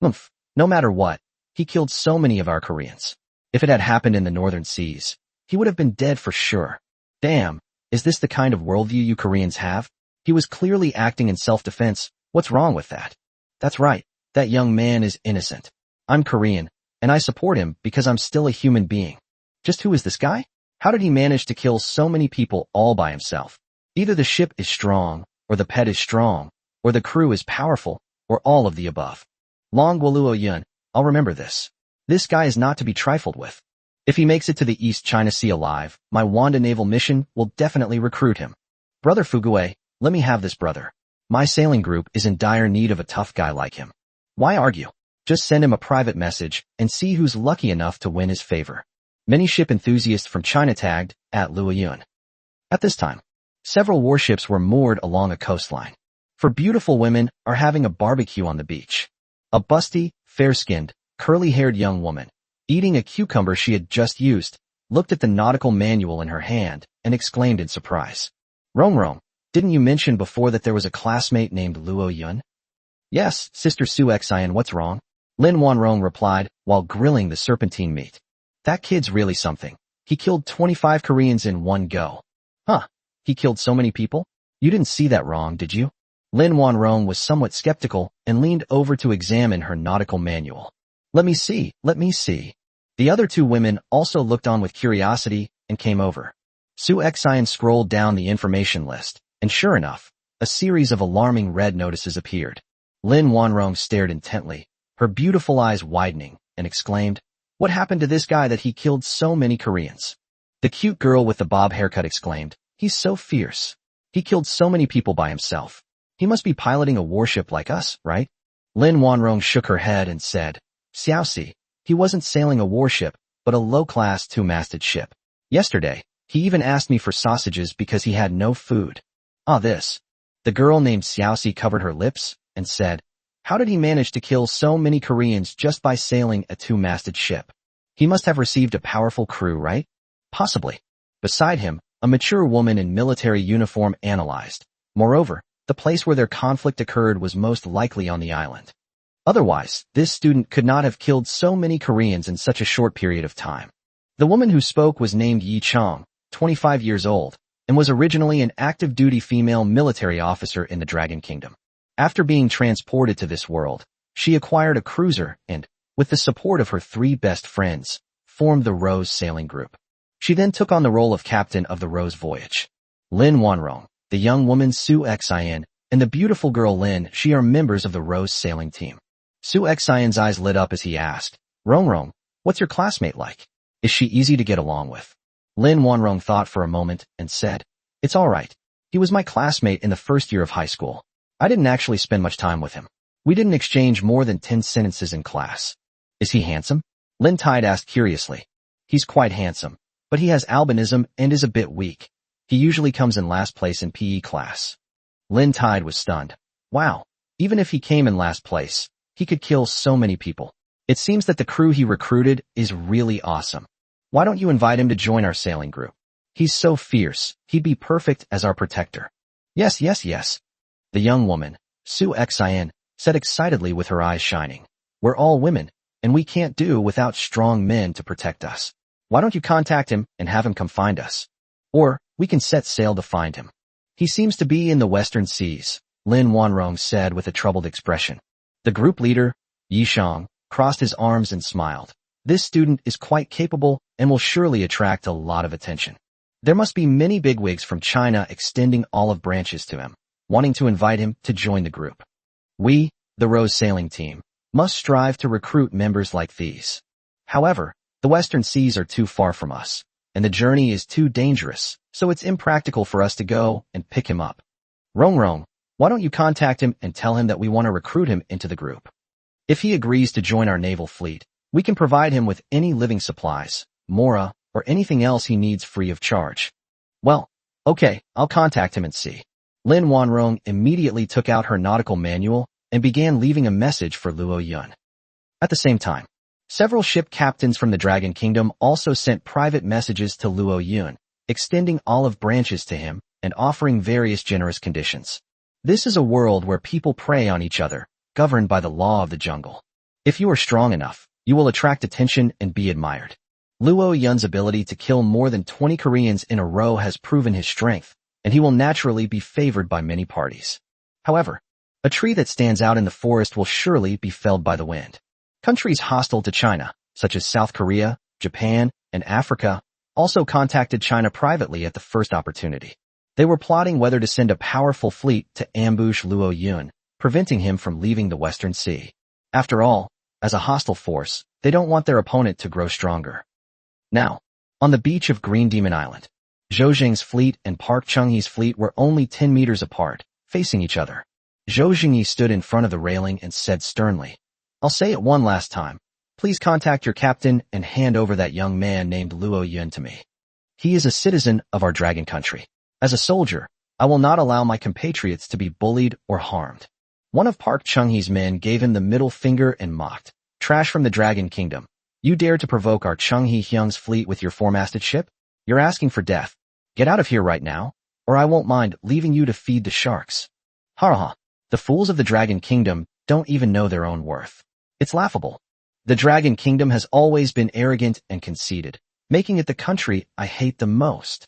Speaker 1: Oomph, no matter what, he killed so many of our Koreans. If it had happened in the northern seas, he would have been dead for sure. Damn, is this the kind of worldview you Koreans have? He was clearly acting in self-defense. What's wrong with that? That's right, that young man is innocent. I'm Korean, and I support him because I'm still a human being. Just who is this guy? How did he manage to kill so many people all by himself? Either the ship is strong, or the pet is strong, or the crew is powerful, or all of the above. Long Guoluo Yun, I'll remember this. This guy is not to be trifled with. If he makes it to the East China Sea alive, my Wanda naval mission will definitely recruit him. Brother Fugue, let me have this brother. My sailing group is in dire need of a tough guy like him. Why argue? Just send him a private message and see who's lucky enough to win his favor. Many ship enthusiasts from China tagged at Luoyun. At this time, several warships were moored along a coastline. For beautiful women are having a barbecue on the beach. A busty, fair-skinned, curly-haired young woman, eating a cucumber she had just used, looked at the nautical manual in her hand and exclaimed in surprise. Rong, didn't you mention before that there was a classmate named Luo Yun? Yes, Sister Su Xian, what's wrong? Lin Wanrong replied while grilling the serpentine meat. That kid's really something. He killed 25 Koreans in one go. Huh, he killed so many people? You didn't see that wrong, did you? Lin Wanrong was somewhat skeptical and leaned over to examine her nautical manual. Let me see. The other 2 women also looked on with curiosity and came over. Su Xian scrolled down the information list, and sure enough, a series of alarming red notices appeared. Lin Wanrong stared intently, her beautiful eyes widening, and exclaimed, "What happened to this guy that he killed so many Koreans?" The cute girl with the bob haircut exclaimed, "He's so fierce. He killed so many people by himself. He must be piloting a warship like us, right?" Lin Wanrong shook her head and said, "Xiaoxi, he wasn't sailing a warship, but a low-class 2-masted ship. Yesterday, he even asked me for sausages because he had no food." This. The girl named Xiaoxi covered her lips and said, "How did he manage to kill so many Koreans just by sailing a 2-masted ship? He must have received a powerful crew, right?" "Possibly." Beside him, a mature woman in military uniform analyzed. Moreover, the place where their conflict occurred was most likely on the island. Otherwise, this student could not have killed so many Koreans in such a short period of time. The woman who spoke was named Yi Chong, 25 years old, and was originally an active-duty female military officer in the Dragon Kingdom. After being transported to this world, she acquired a cruiser and, with the support of her 3 best friends, formed the Rose sailing group. She then took on the role of captain of the Rose voyage. Lin Wanrong, the young woman Su Xian, and the beautiful girl Lin Shi are members of the Rose sailing team. Su Xian's eyes lit up as he asked, Rong, what's your classmate like? Is she easy to get along with?" Lin Wanrong thought for a moment and said, "It's all right. He was my classmate in the first year of high school. I didn't actually spend much time with him. We didn't exchange more than 10 sentences in class." "Is he handsome?" Lin Tide asked curiously. "He's quite handsome, but he has albinism and is a bit weak. He usually comes in last place in PE class." Lin Tide was stunned. Wow, even if he came in last place, he could kill so many people. It seems that the crew he recruited is really awesome. Why don't you invite him to join our sailing group? He's so fierce, he'd be perfect as our protector. Yes. The young woman, Su Xian, said excitedly with her eyes shining. "We're all women, and we can't do without strong men to protect us. Why don't you contact him and have him come find us? Or, we can set sail to find him. He seems to be in the western seas," Lin Wanrong said with a troubled expression. The group leader, Yi Shang, crossed his arms and smiled. "This student is quite capable and will surely attract a lot of attention. There must be many bigwigs from China extending olive branches to him, wanting to invite him to join the group. We, the Rose sailing team, must strive to recruit members like these. However, the western seas are too far from us, and the journey is too dangerous, so it's impractical for us to go and pick him up. Rong, Why don't you contact him and tell him that we want to recruit him into the group? If he agrees to join our naval fleet, we can provide him with any living supplies, manhwa, or anything else he needs free of charge. Well, okay, I'll contact him and see. Lin Wanrong immediately took out her nautical manual and began leaving a message for Luo Yun. At the same time, several ship captains from the Dragon Kingdom also sent private messages to Luo Yun, extending olive branches to him and offering various generous conditions. This is a world where people prey on each other, governed by the law of the jungle. If you are strong enough, you will attract attention and be admired. Luo Yun's ability to kill more than 20 Koreans in a row has proven his strength, and he will naturally be favored by many parties. However, a tree that stands out in the forest will surely be felled by the wind. Countries hostile to China, such as South Korea, Japan, and Africa, also contacted China privately at the first opportunity. They were plotting whether to send a powerful fleet to ambush Luo Yun, preventing him from leaving the Western Sea. After all, as a hostile force, they don't want their opponent to grow stronger. Now, on the beach of Green Demon Island, Zhou Jing's fleet and Park Chung-hee's fleet were only 10 meters apart, facing each other. Zhou Jingyi stood in front of the railing and said sternly, "I'll say it one last time. Please contact your captain and hand over that young man named Luo Yun to me. He is a citizen of our dragon country. As a soldier, I will not allow my compatriots to be bullied or harmed." One of Park Chung-hee's men gave him the middle finger and mocked, "Trash from the Dragon Kingdom. You dare to provoke our Chung-hee Hyung's fleet with your four-masted ship? You're asking for death. Get out of here right now, or I won't mind leaving you to feed the sharks." Ha ha. The fools of the Dragon Kingdom don't even know their own worth. It's laughable. The Dragon Kingdom has always been arrogant and conceited, making it the country I hate the most.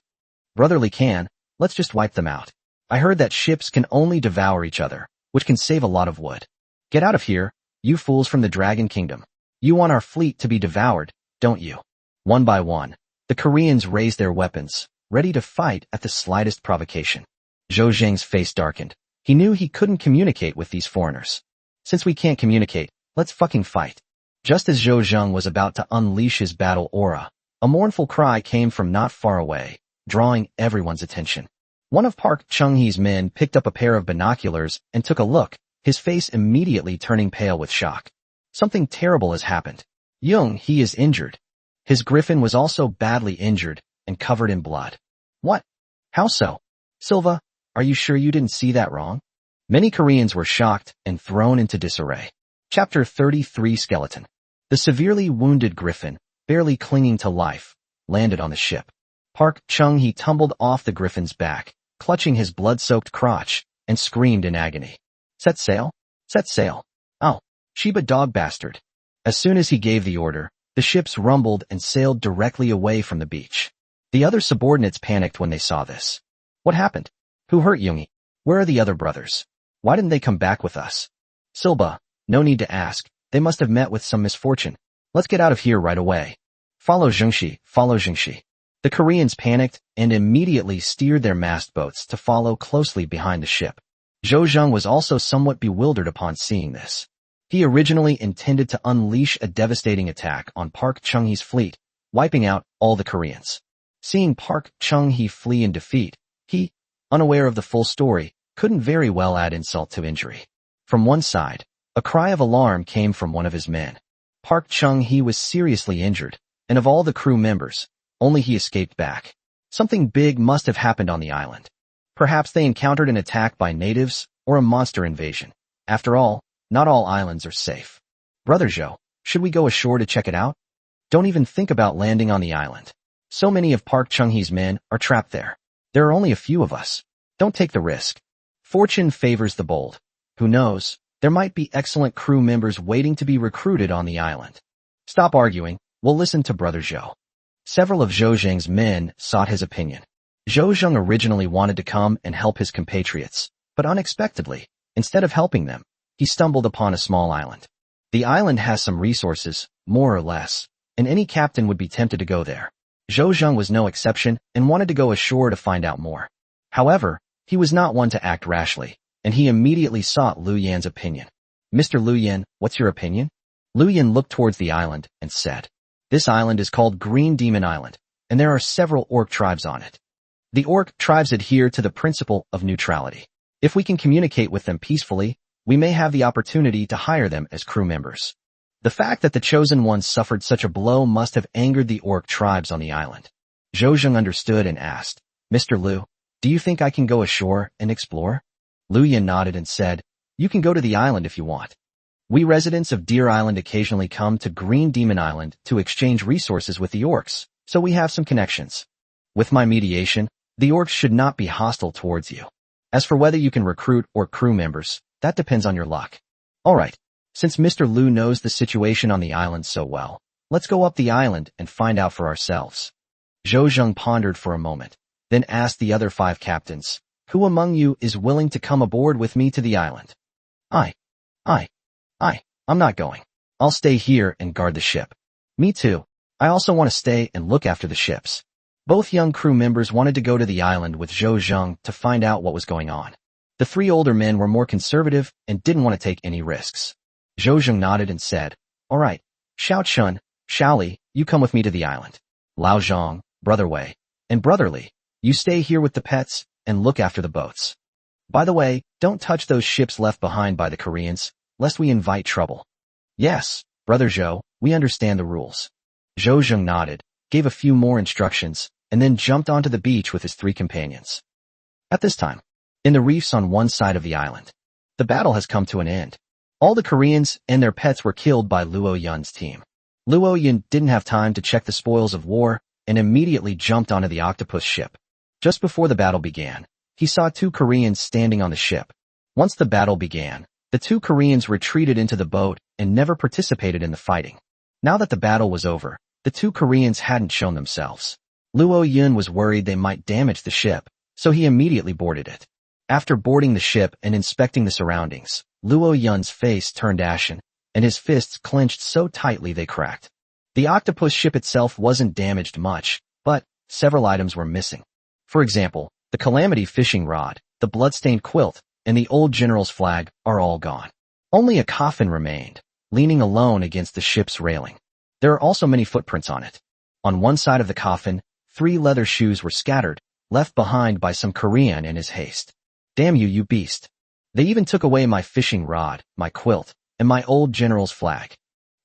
Speaker 1: Brotherly Can, let's just wipe them out. I heard that ships can only devour each other, which can save a lot of wood. Get out of here, you fools from the Dragon Kingdom. You want our fleet to be devoured, don't you? One by one, the Koreans raised their weapons, ready to fight at the slightest provocation. Zhou Jing's face darkened. He knew he couldn't communicate with these foreigners. Since we can't communicate, let's fucking fight. Just as Zhou Jing was about to unleash his battle aura, a mournful cry came from not far away, drawing everyone's attention. One of Park Chung-hee's men picked up a pair of binoculars and took a look, his face immediately turning pale with shock. Something terrible has happened. He is injured. His griffin was also badly injured and covered in blood. What? How so? Silva, are you sure you didn't see that wrong? Many Koreans were shocked and thrown into disarray. Chapter 33 Skeleton. The severely wounded griffin, barely clinging to life, landed on the ship. Park Chung-hee tumbled off the griffin's back, clutching his blood-soaked crotch, and screamed in agony. Set sail? Set sail. Oh, Sheba dog bastard. As soon as he gave the order, the ships rumbled and sailed directly away from the beach. The other subordinates panicked when they saw this. What happened? Who hurt Yoongi? Where are the other brothers? Why didn't they come back with us? Silba, no need to ask. They must have met with some misfortune. Let's get out of here right away. Follow Jungshi, follow Jungshi. The Koreans panicked and immediately steered their mast boats to follow closely behind the ship. Zhou Jing was also somewhat bewildered upon seeing this. He originally intended to unleash a devastating attack on Park Chung-hee's fleet, wiping out all the Koreans. Seeing Park Chung-hee flee in defeat, he, unaware of the full story, couldn't very well add insult to injury. From one side, a cry of alarm came from one of his men. Park Chung-hee was seriously injured, and of all the crew members, only he escaped back. Something big must have happened on the island. Perhaps they encountered an attack by natives or a monster invasion. After all, not all islands are safe. Brother Zhou, should we go ashore to check it out? Don't even think about landing on the island. So many of Park Chung-hee's men are trapped there. There are only a few of us. Don't take the risk. Fortune favors the bold. Who knows, there might be excellent crew members waiting to be recruited on the island. Stop arguing, we'll listen to Brother Zhou. Several of Zhou Jing's men sought his opinion. Zhou Jing originally wanted to come and help his compatriots, but unexpectedly, instead of helping them, he stumbled upon a small island. The island has some resources, more or less, and any captain would be tempted to go there. Zhou Jing was no exception and wanted to go ashore to find out more. However, he was not one to act rashly, and he immediately sought Lu Yan's opinion. Mr. Lu Yan, what's your opinion? Lu Yan looked towards the island and said, This island is called Green Demon Island, and there are several orc tribes on it. The orc tribes adhere to the principle of neutrality. If we can communicate with them peacefully, we may have the opportunity to hire them as crew members. The fact that the chosen ones suffered such a blow must have angered the orc tribes on the island. Zhou understood and asked, Mr. Liu, do you think I can go ashore and explore? Liu Yin nodded and said, you can go to the island if you want. We residents of Deer Island occasionally come to Green Demon Island to exchange resources with the orcs, so we have some connections. With my mediation, the orcs should not be hostile towards you. As for whether you can recruit or crew members, that depends on your luck. Alright, since Mr. Liu knows the situation on the island so well, let's go up the island and find out for ourselves. Zhou pondered for a moment, then asked the other 5 captains, who among you is willing to come aboard with me to the island? I'm not going. I'll stay here and guard the ship. Me too. I also want to stay and look after the ships. Both young crew members wanted to go to the island with Zhou to find out what was going on. The 3 older men were more conservative and didn't want to take any risks. Zhou nodded and said, alright, Xiao Chun, Xiao Li, you come with me to the island. Lao Zhang, Brother Wei, and Brother Li, you stay here with the pets and look after the boats. By the way, don't touch those ships left behind by the Koreans, lest we invite trouble. Yes, Brother Zhou, we understand the rules. Zhou nodded, gave a few more instructions, and then jumped onto the beach with his 3 companions. At this time, in the reefs on one side of the island, the battle has come to an end. All the Koreans and their pets were killed by Luo Yun's team. Luo Yun didn't have time to check the spoils of war and immediately jumped onto the Octopus ship. Just before the battle began, he saw 2 Koreans standing on the ship. Once the battle began, the 2 Koreans retreated into the boat and never participated in the fighting. Now that the battle was over, the 2 Koreans hadn't shown themselves. Luo Yun was worried they might damage the ship, so he immediately boarded it. After boarding the ship and inspecting the surroundings, Luo Yun's face turned ashen, and his fists clenched so tightly they cracked. The Octopus ship itself wasn't damaged much, but several items were missing. For example, the Calamity fishing rod, the bloodstained quilt, and the old general's flag are all gone. Only a coffin remained, leaning alone against the ship's railing. There are also many footprints on it. On one side of the coffin, 3 leather shoes were scattered, left behind by some Korean in his haste. Damn you, you beast. They even took away my fishing rod, my quilt, and my old general's flag.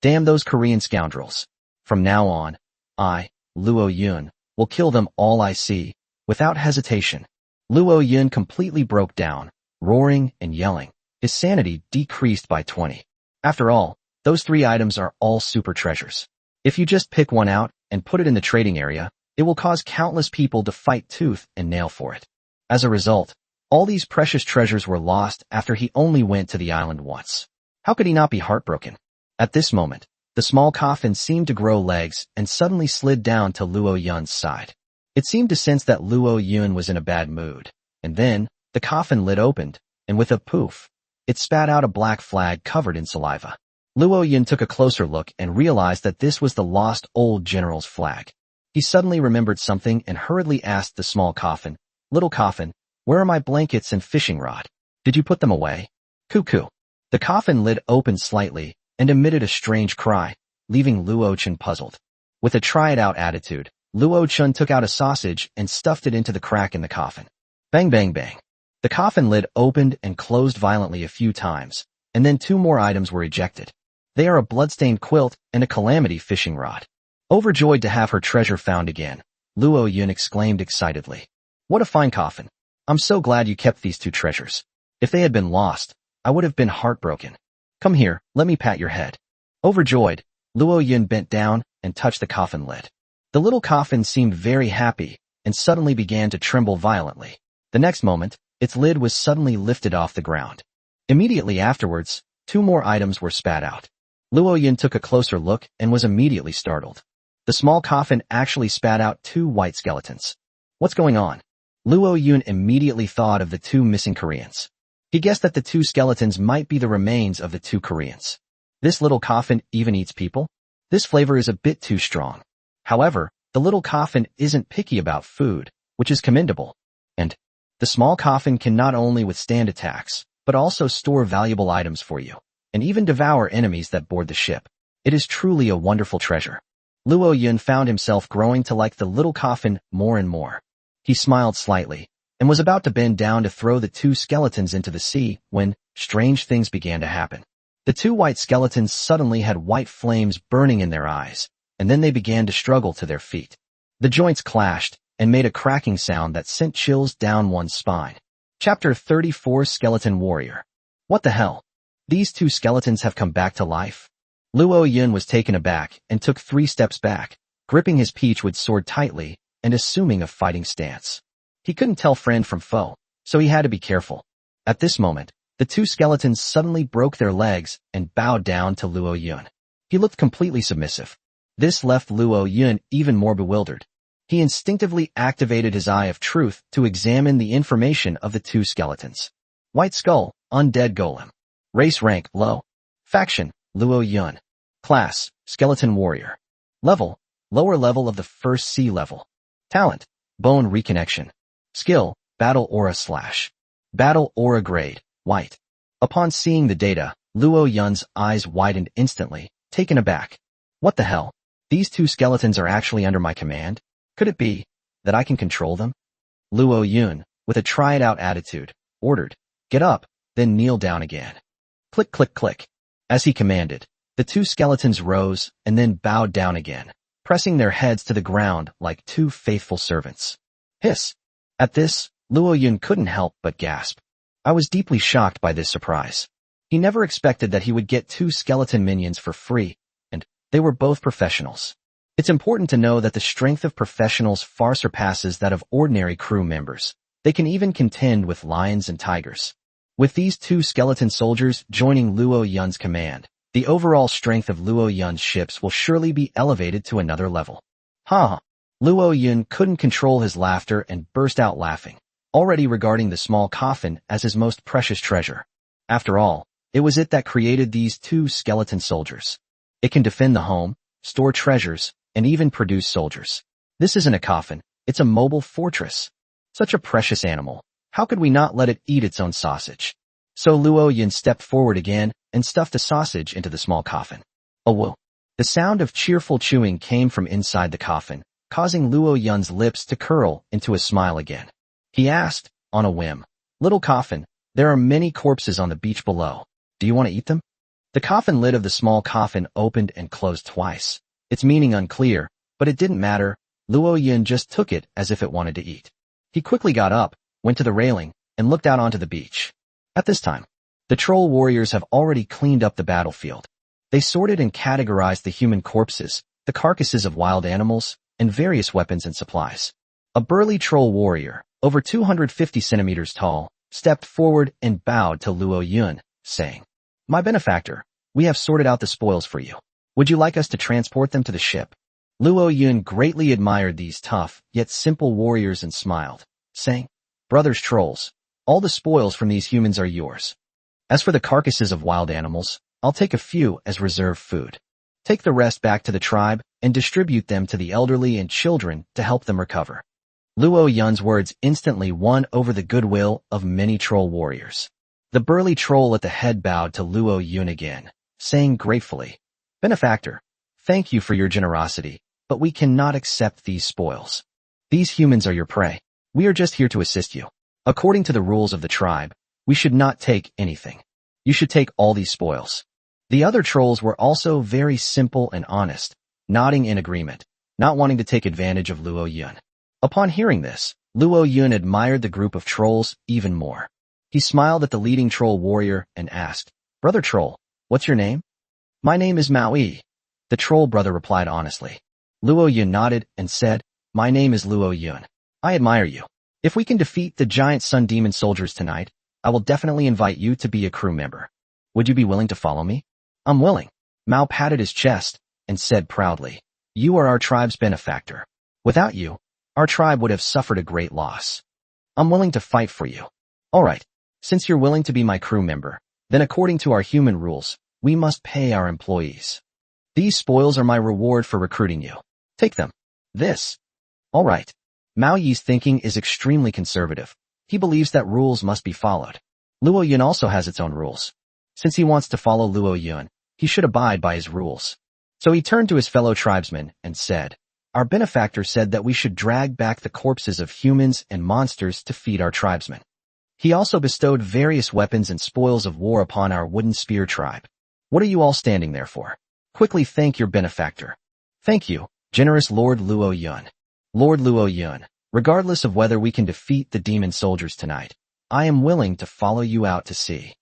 Speaker 1: Damn those Korean scoundrels. From now on, I, Luo Yun, will kill them all I see, without hesitation. Luo Yun completely broke down, roaring and yelling. His sanity decreased by 20. After all, those 3 items are all super treasures. If you just pick one out and put it in the trading area, it will cause countless people to fight tooth and nail for it. As a result, all these precious treasures were lost after he only went to the island once. How could he not be heartbroken? At this moment, the small coffin seemed to grow legs and suddenly slid down to Luo Yun's side. It seemed to sense that Luo Yun was in a bad mood, and then, the coffin lid opened, and with a poof, it spat out a black flag covered in saliva. Luo Yun took a closer look and realized that this was the lost old general's flag. He suddenly remembered something and hurriedly asked the small coffin, "Little coffin, where are my blankets and fishing rod? Did you put them away?" Cuckoo. The coffin lid opened slightly and emitted a strange cry, leaving Luo Chun puzzled. With a try-it-out attitude, Luo Chun took out a sausage and stuffed it into the crack in the coffin. Bang bang bang. The coffin lid opened and closed violently a few times, and then 2 more items were ejected. They are a bloodstained quilt and a Calamity fishing rod. Overjoyed to have her treasure found again, Luo Yun exclaimed excitedly. What a fine coffin. I'm so glad you kept these 2 treasures. If they had been lost, I would have been heartbroken. Come here, let me pat your head. Overjoyed, Luo Yun bent down and touched the coffin lid. The little coffin seemed very happy and suddenly began to tremble violently. The next moment, its lid was suddenly lifted off the ground. Immediately afterwards, 2 more items were spat out. Luo Yun took a closer look and was immediately startled. The small coffin actually spat out 2 white skeletons. What's going on? Luo Yun immediately thought of the 2 missing Koreans. He guessed that the 2 skeletons might be the remains of the 2 Koreans. This little coffin even eats people? This flavor is a bit too strong. However, the little coffin isn't picky about food, which is commendable. And the small coffin can not only withstand attacks, but also store valuable items for you, and even devour enemies that board the ship. It is truly a wonderful treasure. Luo Yun found himself growing to like the little coffin more and more. He smiled slightly, and was about to bend down to throw the two skeletons into the sea when strange things began to happen. The two white skeletons suddenly had white flames burning in their eyes, and then they began to struggle to their feet. The joints clashed and made a cracking sound that sent chills down one's spine. Chapter 34 Skeleton Warrior. What the hell? These two skeletons have come back to life? Luo Yun was taken aback and took 3 steps back, gripping his peachwood sword tightly and assuming a fighting stance. He couldn't tell friend from foe, so he had to be careful. At this moment, the two skeletons suddenly broke their legs and bowed down to Luo Yun. He looked completely submissive. This left Luo Yun even more bewildered. He instinctively activated his Eye of Truth to examine the information of the two skeletons. White Skull, Undead Golem. Race rank, low. Faction, Luo Yun. Class, Skeleton Warrior. Level, lower level of the first sea level. Talent, Bone Reconnection. Skill, Battle Aura / Battle Aura Grade, White. Upon seeing the data, Luo Yun's eyes widened instantly, taken aback. What the hell? These two skeletons are actually under my command? Could it be that I can control them? Luo Yun, with a try-it-out attitude, ordered, "Get up, then kneel down again." Click, click, click. As he commanded, the two skeletons rose and then bowed down again, pressing their heads to the ground like two faithful servants. Hiss. At this, Luo Yun couldn't help but gasp. I was deeply shocked by this surprise. He never expected that he would get 2 skeleton minions for free, and they were both professionals. It's important to know that the strength of professionals far surpasses that of ordinary crew members. They can even contend with lions and tigers. With these 2 skeleton soldiers joining Luo Yun's command, the overall strength of Luo Yun's ships will surely be elevated to another level. Ha! Luo Yun couldn't control his laughter and burst out laughing, already regarding the small coffin as his most precious treasure. After all, it was it that created these 2 skeleton soldiers. It can defend the home, store treasures, and even produce soldiers. This isn't a coffin, it's a mobile fortress. Such a precious animal. How could we not let it eat its own sausage? So Luo Yun stepped forward again and stuffed a sausage into the small coffin. Oh whoa. The sound of cheerful chewing came from inside the coffin, causing Luo Yun's lips to curl into a smile again. He asked, on a whim, "Little coffin, there are many corpses on the beach below. Do you want to eat them?" The coffin lid of the small coffin opened and closed twice. Its meaning unclear, but it didn't matter. Luo Yun just took it as if it wanted to eat. He quickly got up, went to the railing, and looked out onto the beach. At this time, the troll warriors have already cleaned up the battlefield. They sorted and categorized the human corpses, the carcasses of wild animals, and various weapons and supplies. A burly troll warrior, over 250 centimeters tall, stepped forward and bowed to Luo Yun, saying, "My benefactor, we have sorted out the spoils for you. Would you like us to transport them to the ship?" Luo Yun greatly admired these tough, yet simple warriors and smiled, saying, "Brothers trolls, all the spoils from these humans are yours. As for the carcasses of wild animals, I'll take a few as reserve food. Take the rest back to the tribe and distribute them to the elderly and children to help them recover." Luo Yun's words instantly won over the goodwill of many troll warriors. The burly troll at the head bowed to Luo Yun again, saying gratefully, "Benefactor, thank you for your generosity, but we cannot accept these spoils. These humans are your prey. We are just here to assist you. According to the rules of the tribe, we should not take anything. You should take all these spoils." The other trolls were also very simple and honest, nodding in agreement, not wanting to take advantage of Luo Yun. Upon hearing this, Luo Yun admired the group of trolls even more. He smiled at the leading troll warrior and asked, "Brother troll, what's your name?" "My name is Maui," the troll brother replied honestly. Luo Yun nodded and said, "My name is Luo Yun. I admire you. If we can defeat the giant sun demon soldiers tonight, I will definitely invite you to be a crew member. Would you be willing to follow me?" "I'm willing." Mao patted his chest and said proudly, "You are our tribe's benefactor. Without you, our tribe would have suffered a great loss. I'm willing to fight for you." "All right, since you're willing to be my crew member, then according to our human rules, we must pay our employees. These spoils are my reward for recruiting you. Take them." This. All right. Mao Yi's thinking is extremely conservative. He believes that rules must be followed. Luo Yun also has its own rules. Since he wants to follow Luo Yun, he should abide by his rules. So he turned to his fellow tribesmen and said, Our benefactor said that we should drag back the corpses of humans and monsters to feed our tribesmen. He also bestowed various weapons and spoils of war upon our wooden spear tribe. What are you all standing there for? Quickly thank your benefactor. Thank you, generous Lord Luo Yun. Lord Luo Yun, regardless of whether we can defeat the demon soldiers tonight, I am willing to follow you out to sea.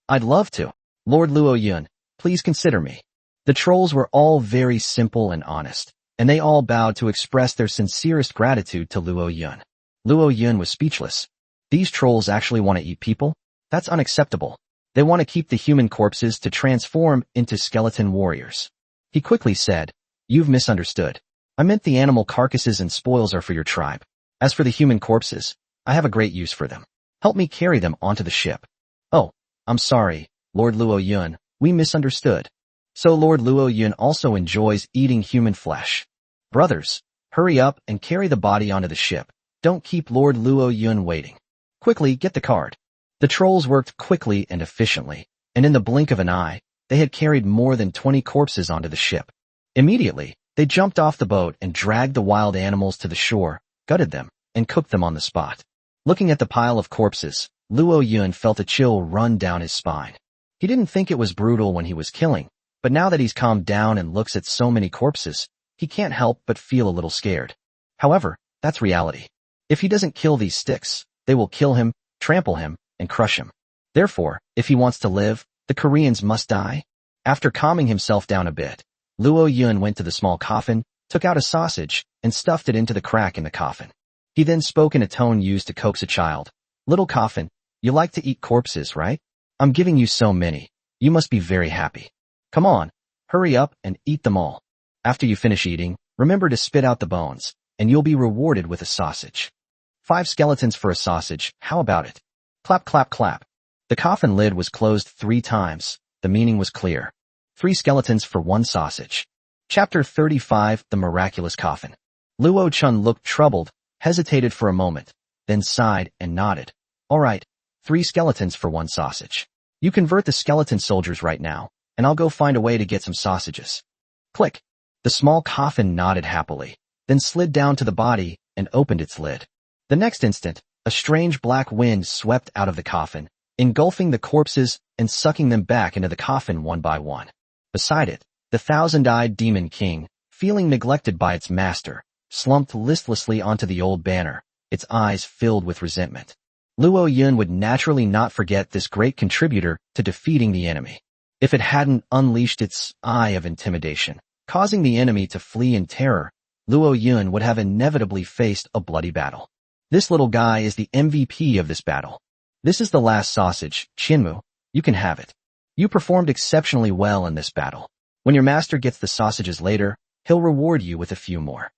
Speaker 1: I'd love to. Lord Luo Yun, please consider me. The trolls were all very simple and honest, and they all bowed to express their sincerest gratitude to Luo Yun. Luo Yun was speechless. These trolls actually want to eat people? That's unacceptable. They want to keep the human corpses to transform into skeleton warriors. He quickly said, "You've misunderstood. I meant the animal carcasses and spoils are for your tribe. As for the human corpses, I have a great use for them. Help me carry them onto the ship." "Oh, I'm sorry, Lord Luo Yun, we misunderstood." So Lord Luo Yun also enjoys eating human flesh. Brothers, hurry up and carry the body onto the ship. Don't keep Lord Luo Yun waiting. Quickly, get the card. The trolls worked quickly and efficiently, and in the blink of an eye, they had carried more than 20 corpses onto the ship. Immediately, they jumped off the boat and dragged the wild animals to the shore, gutted them, and cooked them on the spot. Looking at the pile of corpses, Luo Yun felt a chill run down his spine. He didn't think it was brutal when he was killing, but now that he's calmed down and looks at so many corpses, he can't help but feel a little scared. However, that's reality. If he doesn't kill these sticks, they will kill him, trample him, and crush him. Therefore, if he wants to live, the Koreans must die. After calming himself down a bit, Luo Yun went to the small coffin, took out a sausage, and stuffed it into the crack in the coffin. He then spoke in a tone used to coax a child. "Little coffin, you like to eat corpses, right? I'm giving you so many. You must be very happy. Come on, hurry up and eat them all. After you finish eating, remember to spit out the bones, and you'll be rewarded with a sausage. 5 skeletons for a sausage, how about it?" Clap, clap, clap. The coffin lid was closed 3 times. The meaning was clear. 3 skeletons for 1 sausage. Chapter 35, The Miraculous Coffin. Luo Chun looked troubled, hesitated for a moment, then sighed and nodded. "All right, 3 skeletons for 1 sausage. You convert the skeleton soldiers right now, and I'll go find a way to get some sausages." Click. The small coffin nodded happily, then slid down to the body and opened its lid. The next instant, a strange black wind swept out of the coffin, engulfing the corpses and sucking them back into the coffin one by one. Beside it, the thousand-eyed demon king, feeling neglected by its master, slumped listlessly onto the old banner, its eyes filled with resentment. Luo Yun would naturally not forget this great contributor to defeating the enemy. If it hadn't unleashed its eye of intimidation, causing the enemy to flee in terror, Luo Yun would have inevitably faced a bloody battle. This little guy is the MVP of this battle. This is the last sausage, Chinmu. You can have it. You performed exceptionally well in this battle. When your master gets the sausages later, he'll reward you with a few more.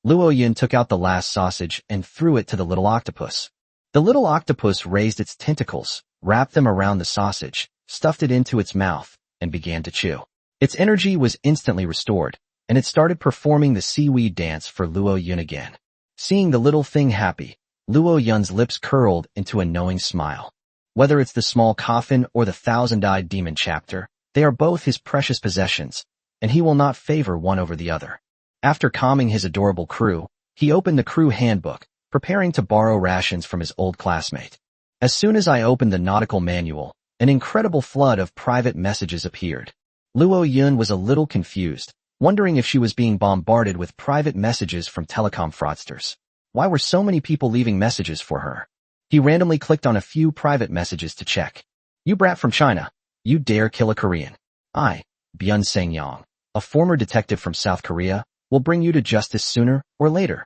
Speaker 1: Luo Yun took out the last sausage and threw it to the little octopus. The little octopus raised its tentacles, wrapped them around the sausage, stuffed it into its mouth, and began to chew. Its energy was instantly restored, and it started performing the seaweed dance for Luo Yun again. Seeing the little thing happy, Luo Yun's lips curled into a knowing smile. Whether it's the small coffin or the thousand-eyed demon chapter, they are both his precious possessions, and he will not favor one over the other. After calming his adorable crew, he opened the crew handbook, preparing to borrow rations from his old classmate. As soon as I opened the Nautical manual, an incredible flood of private messages appeared. Luo Yun was a little confused, wondering if she was being bombarded with private messages from telecom fraudsters. Why were so many people leaving messages for her? He randomly clicked on a few private messages to check. "You brat from China. You dare kill a Korean. I, Byun Sang-yong, a former detective from South Korea, will bring you to justice sooner or later.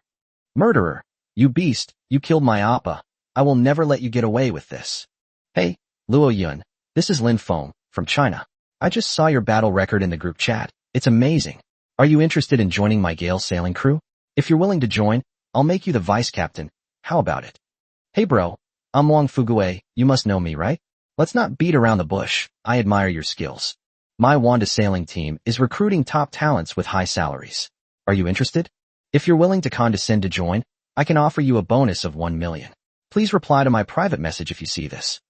Speaker 1: Murderer. You beast, you killed my appa. I will never let you get away with this. Hey, Luo Yun, this is Lin Feng, from China. I just saw your battle record in the group chat. It's amazing. Are you interested in joining my Gale sailing crew? If you're willing to join, I'll make you the vice captain. How about it? Hey bro, I'm Wang Fugue, you must know me, right? Let's not beat around the bush. I admire your skills. My Wanda sailing team is recruiting top talents with high salaries. Are you interested? If you're willing to condescend to join, I can offer you a bonus of 1 million. Please reply to my private message if you see this."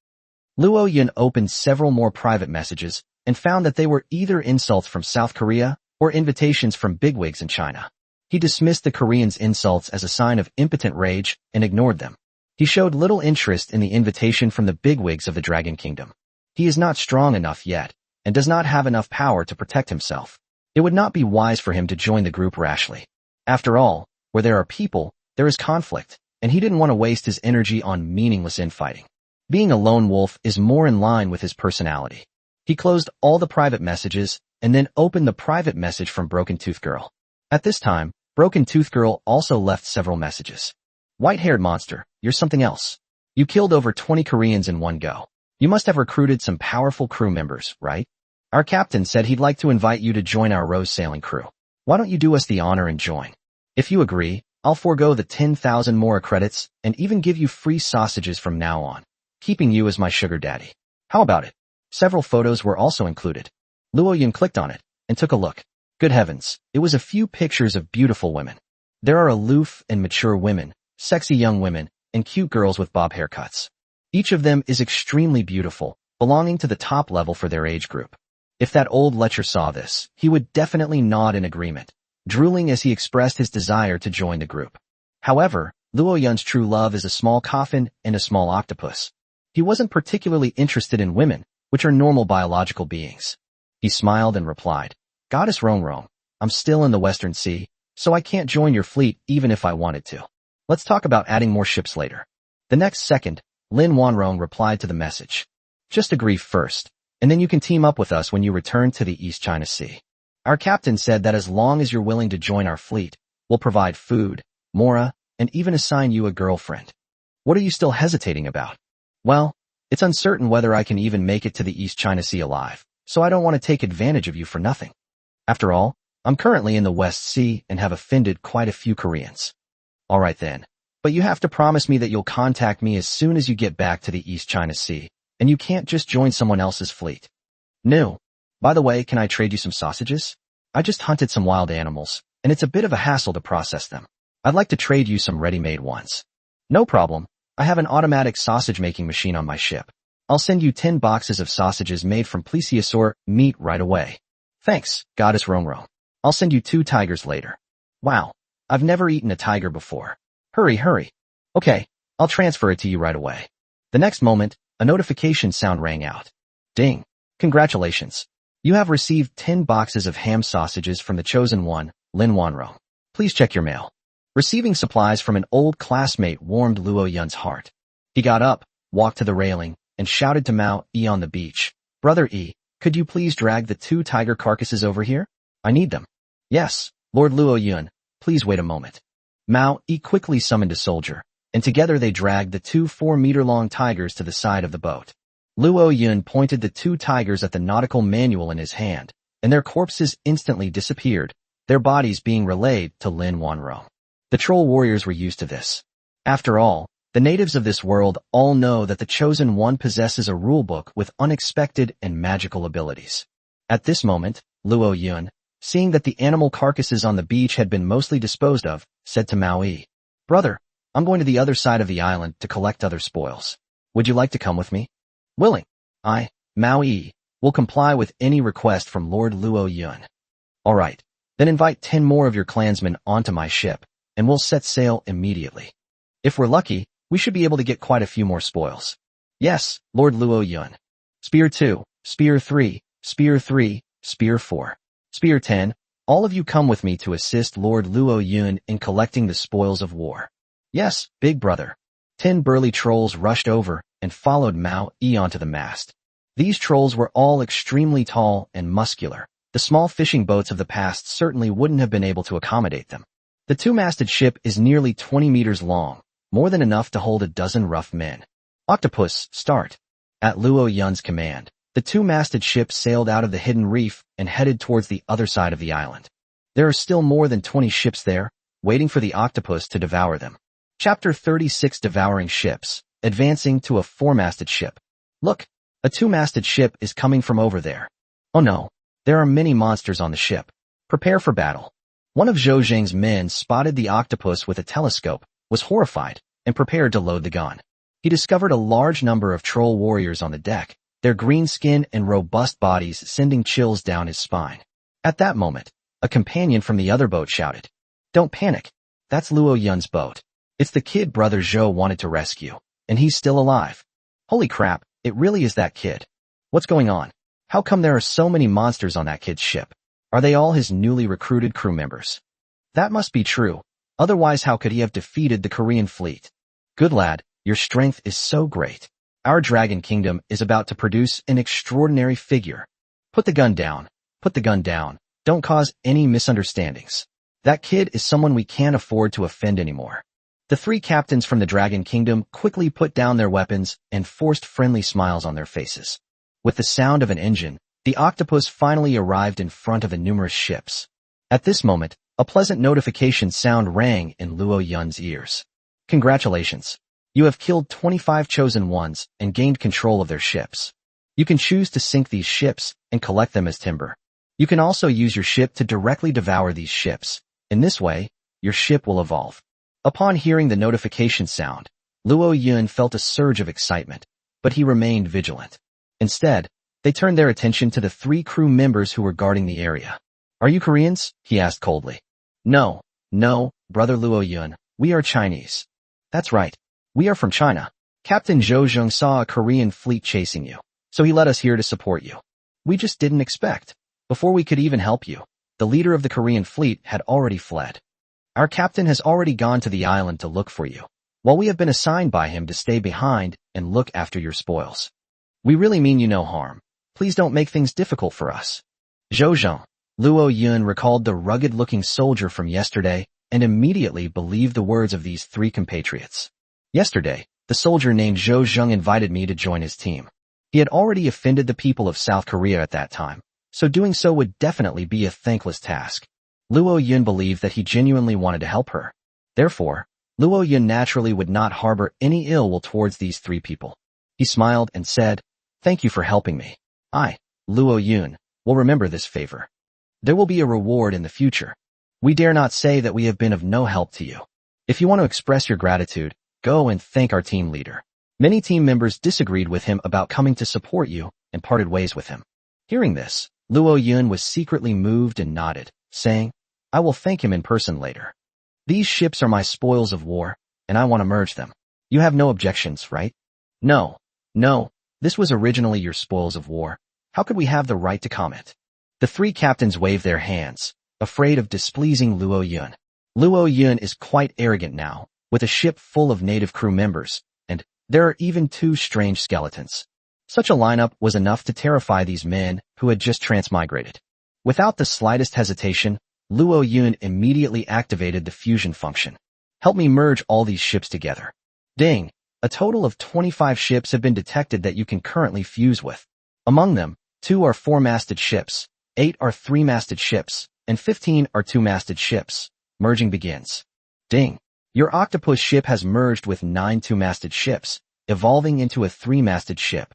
Speaker 1: Luo Yun opened several more private messages and found that they were either insults from South Korea or invitations from bigwigs in China. He dismissed the Koreans' insults as a sign of impotent rage and ignored them. He showed little interest in the invitation from the bigwigs of the Dragon Kingdom. He is not strong enough yet, and does not have enough power to protect himself. It would not be wise for him to join the group rashly. After all, where there are people, there is conflict, and he didn't want to waste his energy on meaningless infighting. Being a lone wolf is more in line with his personality. He closed all the private messages, and then opened the private message from Broken Tooth Girl. At this time, Broken Tooth Girl also left several messages. White-haired monster, you're something else. You killed over 20 Koreans in one go. You must have recruited some powerful crew members, right? Our captain said he'd like to invite you to join our rose sailing crew. Why don't you do us the honor and join? If you agree, I'll forego the 10,000 more credits and even give you free sausages from now on, keeping you as my sugar daddy. How about it? Several photos were also included. Luo Yun clicked on it and took a look. Good heavens, it was a few pictures of beautiful women. There are aloof and mature women, sexy young women, and cute girls with bob haircuts. Each of them is extremely beautiful, belonging to the top level for their age group. If that old lecher saw this, he would definitely nod in agreement, drooling as he expressed his desire to join the group. However, Luo Yun's true love is a small coffin and a small octopus. He wasn't particularly interested in women, which are normal biological beings. He smiled and replied, Goddess Rong, I'm still in the Western Sea, so I can't join your fleet even if I wanted to. Let's talk about adding more ships later. The next second, Lin Wanrong replied to the message. Just agree first, and then you can team up with us when you return to the East China Sea. Our captain said that as long as you're willing to join our fleet, we'll provide food, mora, and even assign you a girlfriend. What are you still hesitating about? Well, it's uncertain whether I can even make it to the East China Sea alive, so I don't want to take advantage of you for nothing. After all, I'm currently in the West Sea and have offended quite a few Koreans. All right then, but you have to promise me that you'll contact me as soon as you get back to the East China Sea, and you can't just join someone else's fleet. No. By the way, can I trade you some sausages? I just hunted some wild animals, and it's a bit of a hassle to process them. I'd like to trade you some ready-made ones. No problem. I have an automatic sausage-making machine on my ship. I'll send you 10 boxes of sausages made from plesiosaur meat right away. Thanks, Goddess Rongro. I'll send you 2 tigers later. Wow, I've never eaten a tiger before. Hurry. Okay, I'll transfer it to you right away. The next moment, a notification sound rang out. Ding. Congratulations. You have received 10 boxes of ham sausages from the chosen one, Lin Wanro. Please check your mail. Receiving supplies from an old classmate warmed Luo Yun's heart. He got up, walked to the railing, and shouted to Mao E on the beach. Brother E, could you please drag the 2 tiger carcasses over here? I need them. Yes, Lord Luo Yun, please wait a moment. Mao E quickly summoned a soldier, and together they dragged the 2 4-meter-long tigers to the side of the boat. Luo Yun pointed the 2 tigers at the nautical manual in his hand, and their corpses instantly disappeared, their bodies being relayed to Lin Wanro. The troll warriors were used to this. After all, the natives of this world all know that the Chosen One possesses a rulebook with unexpected and magical abilities. At this moment, Luo Yun, seeing that the animal carcasses on the beach had been mostly disposed of, said to Mao Yi, Brother, I'm going to the other side of the island to collect other spoils. Would you like to come with me? Willing. I, Mao Yi, will comply with any request from Lord Luo Yun. All right, then invite 10 more of your clansmen onto my ship, and we'll set sail immediately. If we're lucky, we should be able to get quite a few more spoils. Yes, Lord Luo Yun. Spear 2, Spear 3, Spear 3, Spear 4, Spear 10, all of you come with me to assist Lord Luo Yun in collecting the spoils of war. Yes, big brother. 10 burly trolls rushed over and followed Mao E onto the mast. These trolls were all extremely tall and muscular. The small fishing boats of the past certainly wouldn't have been able to accommodate them. The 2-masted ship is nearly 20 meters long, more than enough to hold a dozen rough men. Octopus, start. At Luo Yun's command, the 2-masted ship sailed out of the hidden reef and headed towards the other side of the island. There are still more than 20 ships there, waiting for the octopus to devour them. Chapter 36 Devouring Ships, advancing to a 4-masted ship. Look, a 2-masted ship is coming from over there. Oh no, there are many monsters on the ship. Prepare for battle. One of Zhou Zheng's men spotted the octopus with a telescope, was horrified, and prepared to load the gun. He discovered a large number of troll warriors on the deck, their green skin and robust bodies sending chills down his spine. At that moment, a companion from the other boat shouted, Don't panic. That's Luo Yun's boat. It's the kid brother Zhou wanted to rescue, and he's still alive. Holy crap, it really is that kid. What's going on? How come there are so many monsters on that kid's ship? Are they all his newly recruited crew members? That must be true. Otherwise, how could he have defeated the Korean fleet? Good lad, your strength is so great. Our Dragon Kingdom is about to produce an extraordinary figure. Put the gun down. Put the gun down. Don't cause any misunderstandings. That kid is someone we can't afford to offend anymore. The three captains from the Dragon Kingdom quickly put down their weapons and forced friendly smiles on their faces. With the sound of an engine, the Octopus finally arrived in front of the numerous ships. At this moment, a pleasant notification sound rang in Luo Yun's ears. Congratulations. You have killed 25 chosen ones and gained control of their ships. You can choose to sink these ships and collect them as timber. You can also use your ship to directly devour these ships. In this way, your ship will evolve. Upon hearing the notification sound, Luo Yun felt a surge of excitement, but he remained vigilant. Instead, they turned their attention to the three crew members who were guarding the area. Are you Koreans? He asked coldly. No, brother Luo Yun, we are Chinese. That's right. We are from China. Captain Zhou Zheng saw a Korean fleet chasing you, so he led us here to support you. We just didn't expect. Before we could even help you, the leader of the Korean fleet had already fled. Our captain has already gone to the island to look for you, while we have been assigned by him to stay behind and look after your spoils. We really mean you no harm. Please don't make things difficult for us. Zhou Zheng. Luo Yun recalled the rugged-looking soldier from yesterday and immediately believed the words of these three compatriots. Yesterday, the soldier named Zhou Zheng invited me to join his team. He had already offended the people of South Korea at that time, so doing so would definitely be a thankless task. Luo Yun believed that he genuinely wanted to help her. Therefore, Luo Yun naturally would not harbor any ill will towards these three people. He smiled and said, "Thank you for helping me. I, Luo Yun, will remember this favor. There will be a reward in the future. We dare not say that we have been of no help to you. If you want to express your gratitude, go and thank our team leader." Many team members disagreed with him about coming to support you and parted ways with him. Hearing this, Luo Yun was secretly moved and nodded, saying, "I will thank him in person later. These ships are my spoils of war, and I want to merge them. You have no objections, right?" No, this was originally your spoils of war. How could we have the right to comment? The three captains waved their hands, afraid of displeasing Luo Yun. Luo Yun is quite arrogant now, with a ship full of native crew members, and there are even two strange skeletons. Such a lineup was enough to terrify these men who had just transmigrated. Without the slightest hesitation, Luo Yun immediately activated the fusion function. Help me merge all these ships together. Ding! A total of 25 ships have been detected that you can currently fuse with. Among them, 2 are 4-masted ships, 8 are 3-masted ships, and 15 are 2-masted ships. Merging begins. Ding! Your Octopus ship has merged with 9 2-masted ships, evolving into a 3-masted ship.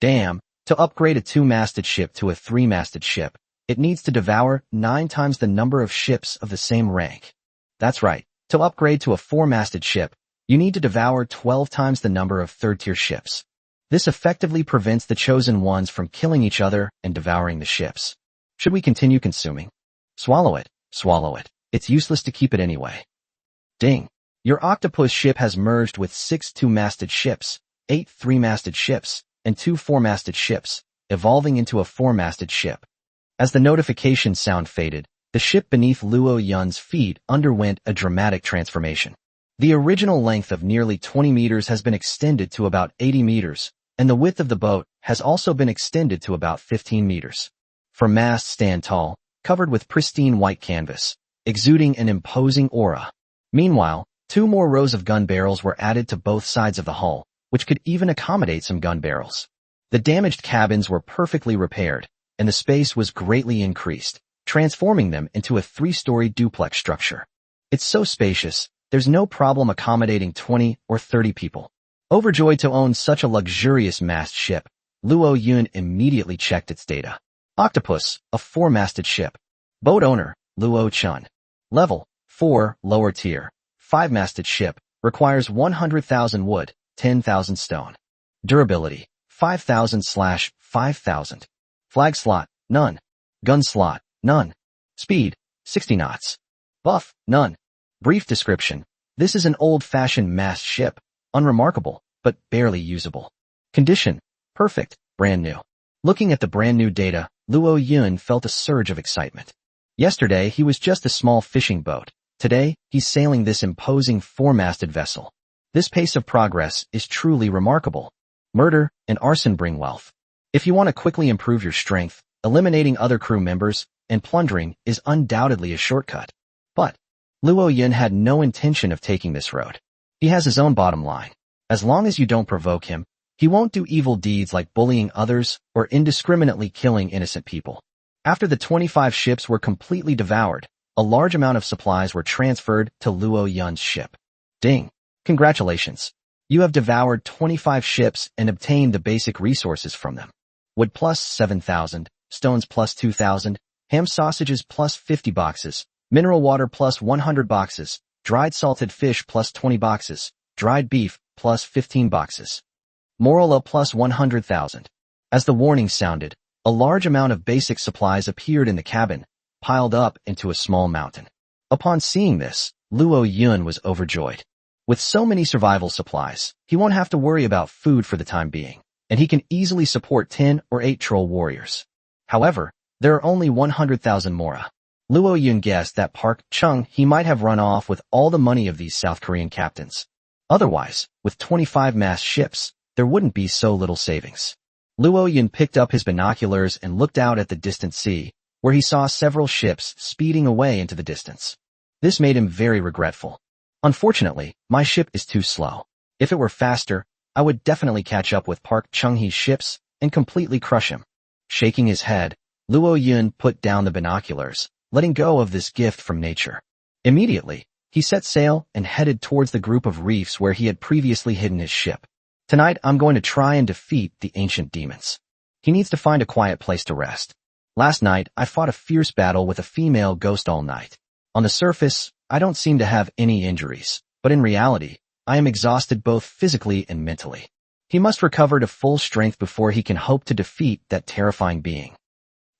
Speaker 1: Damn! To upgrade a 2-masted ship to a 3-masted ship, it needs to devour 9 times the number of ships of the same rank. That's right. To upgrade to a 4-masted ship, you need to devour 12 times the number of 3rd-tier ships. This effectively prevents the chosen ones from killing each other and devouring the ships. Should we continue consuming? Swallow it. It's useless to keep it anyway. Ding! Your Octopus ship has merged with 6 2-masted ships, 8 3-masted ships, and 2 4-masted ships, evolving into a 4-masted ship. As the notification sound faded, the ship beneath Luo Yun's feet underwent a dramatic transformation. The original length of nearly 20 meters has been extended to about 80 meters, and the width of the boat has also been extended to about 15 meters. From masts stand tall, covered with pristine white canvas, exuding an imposing aura. Meanwhile, 2 more rows of gun barrels were added to both sides of the hull, which could even accommodate some gun barrels. The damaged cabins were perfectly repaired, and the space was greatly increased, transforming them into a 3-story duplex structure. It's so spacious, there's no problem accommodating 20 or 30 people. Overjoyed to own such a luxurious mast ship, Luo Yun immediately checked its data. Octopus, a 4-masted ship. Boat owner, Luo Chun. Level, 4, lower tier. 5-masted ship, requires 100,000 wood, 10,000 stone. Durability, 5,000/5,000. Flag slot, none. Gun slot, none. Speed, 60 knots. Buff, none. Brief description. This is an old-fashioned mast ship, unremarkable, but barely usable. Condition, perfect, brand new. Looking at the brand new data, Luo Yun felt a surge of excitement. Yesterday, he was just a small fishing boat. Today, he's sailing this imposing four-masted vessel. This pace of progress is truly remarkable. Murder and arson bring wealth. If you want to quickly improve your strength, eliminating other crew members and plundering is undoubtedly a shortcut. But Luo Yun had no intention of taking this road. He has his own bottom line. As long as you don't provoke him, he won't do evil deeds like bullying others or indiscriminately killing innocent people. After the 25 ships were completely devoured, a large amount of supplies were transferred to Luo Yun's ship. Ding! Congratulations! You have devoured 25 ships and obtained the basic resources from them. Wood plus 7,000, stones plus 2,000, ham sausages plus 50 boxes, mineral water plus 100 boxes, dried salted fish plus 20 boxes, dried beef plus 15 boxes. Morala plus 100,000. As the warning sounded, a large amount of basic supplies appeared in the cabin, piled up into a small mountain. Upon seeing this, Luo Yun was overjoyed. With so many survival supplies, he won't have to worry about food for the time being, and he can easily support 10 or 8 troll warriors. However, there are only 100,000 mora. Luo Yun guessed that Park Chung-hee might have run off with all the money of these South Korean captains. Otherwise, with 25 mass ships, there wouldn't be so little savings. Luo Yun picked up his binoculars and looked out at the distant sea, where he saw several ships speeding away into the distance. This made him very regretful. Unfortunately, my ship is too slow. If it were faster, I would definitely catch up with Park Chung-hee's ships and completely crush him. Shaking his head, Luo Yun put down the binoculars, letting go of this gift from nature. Immediately, he set sail and headed towards the group of reefs where he had previously hidden his ship. Tonight, I'm going to try and defeat the ancient demons. He needs to find a quiet place to rest. Last night, I fought a fierce battle with a female ghost all night. On the surface, I don't seem to have any injuries, but in reality, I am exhausted both physically and mentally. He must recover to full strength before he can hope to defeat that terrifying being.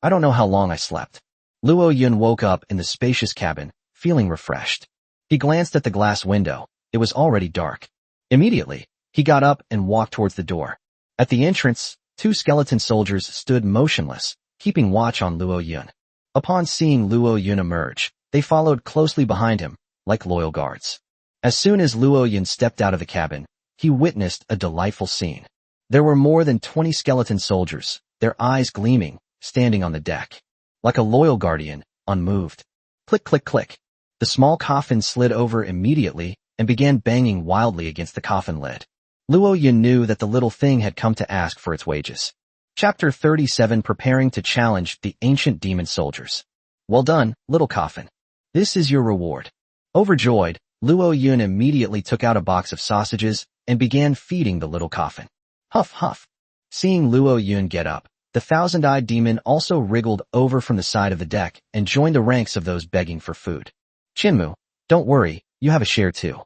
Speaker 1: I don't know how long I slept. Luo Yun woke up in the spacious cabin, feeling refreshed. He glanced at the glass window. It was already dark. Immediately, he got up and walked towards the door. At the entrance, 2 skeleton soldiers stood motionless, keeping watch on Luo Yun. Upon seeing Luo Yun emerge, they followed closely behind him, like loyal guards. As soon as Luo Yun stepped out of the cabin, he witnessed a delightful scene. There were more than 20 skeleton soldiers, their eyes gleaming, standing on the deck. Like a loyal guardian, unmoved. Click, click, click. The small coffin slid over immediately and began banging wildly against the coffin lid. Luo Yun knew that the little thing had come to ask for its wages. Chapter 37 Preparing to Challenge the Ancient Demon Soldiers. Well done, little coffin. This is your reward. Overjoyed, Luo Yun immediately took out a box of sausages and began feeding the little coffin. Huff, huff. Seeing Luo Yun get up, the thousand-eyed demon also wriggled over from the side of the deck and joined the ranks of those begging for food. Chinmu, don't worry, you have a share too.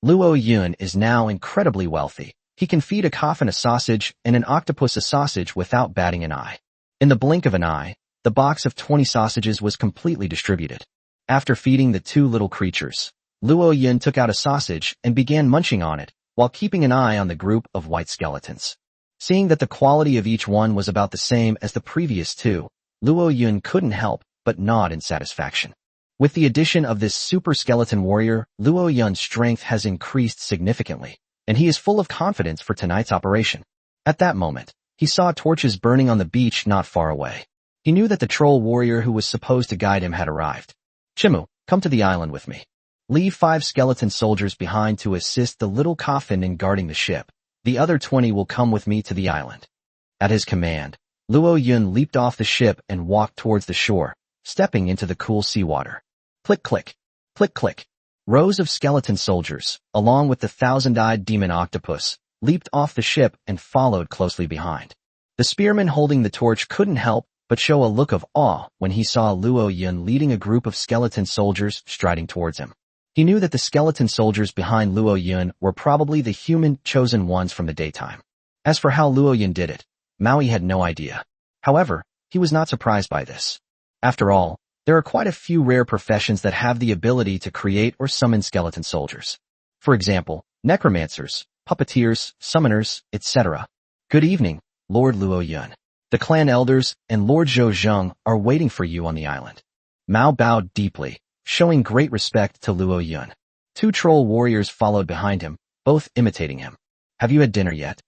Speaker 1: Luo Yun is now incredibly wealthy. He can feed a coffin a sausage and an octopus a sausage without batting an eye. In the blink of an eye, the box of 20 sausages was completely distributed. After feeding the 2 little creatures, Luo Yun took out a sausage and began munching on it, while keeping an eye on the group of white skeletons. Seeing that the quality of each one was about the same as the previous 2, Luo Yun couldn't help but nod in satisfaction. With the addition of this super skeleton warrior, Luo Yun's strength has increased significantly, and he is full of confidence for tonight's operation. At that moment, he saw torches burning on the beach not far away. He knew that the troll warrior who was supposed to guide him had arrived. Chimu, come to the island with me. Leave 5 skeleton soldiers behind to assist the little coffin in guarding the ship. The other 20 will come with me to the island. At his command, Luo Yun leaped off the ship and walked towards the shore, stepping into the cool seawater. Click, click. Click, click. Rows of skeleton soldiers, along with the thousand-eyed demon octopus, leaped off the ship and followed closely behind. The spearman holding the torch couldn't help but show a look of awe when he saw Luo Yun leading a group of skeleton soldiers striding towards him. He knew that the skeleton soldiers behind Luo Yun were probably the human chosen ones from the daytime. As for how Luo Yun did it, Maui had no idea. However, he was not surprised by this. After all, There are quite a few rare professions that have the ability to create or summon skeleton soldiers. For example, necromancers, puppeteers, summoners, etc. Good evening, Lord Luo Yun. The clan elders and Lord Zhou Zheng are waiting for you on the island. Mao bowed deeply, showing great respect to Luo Yun. Two troll warriors followed behind him, both imitating him. Have you had dinner yet?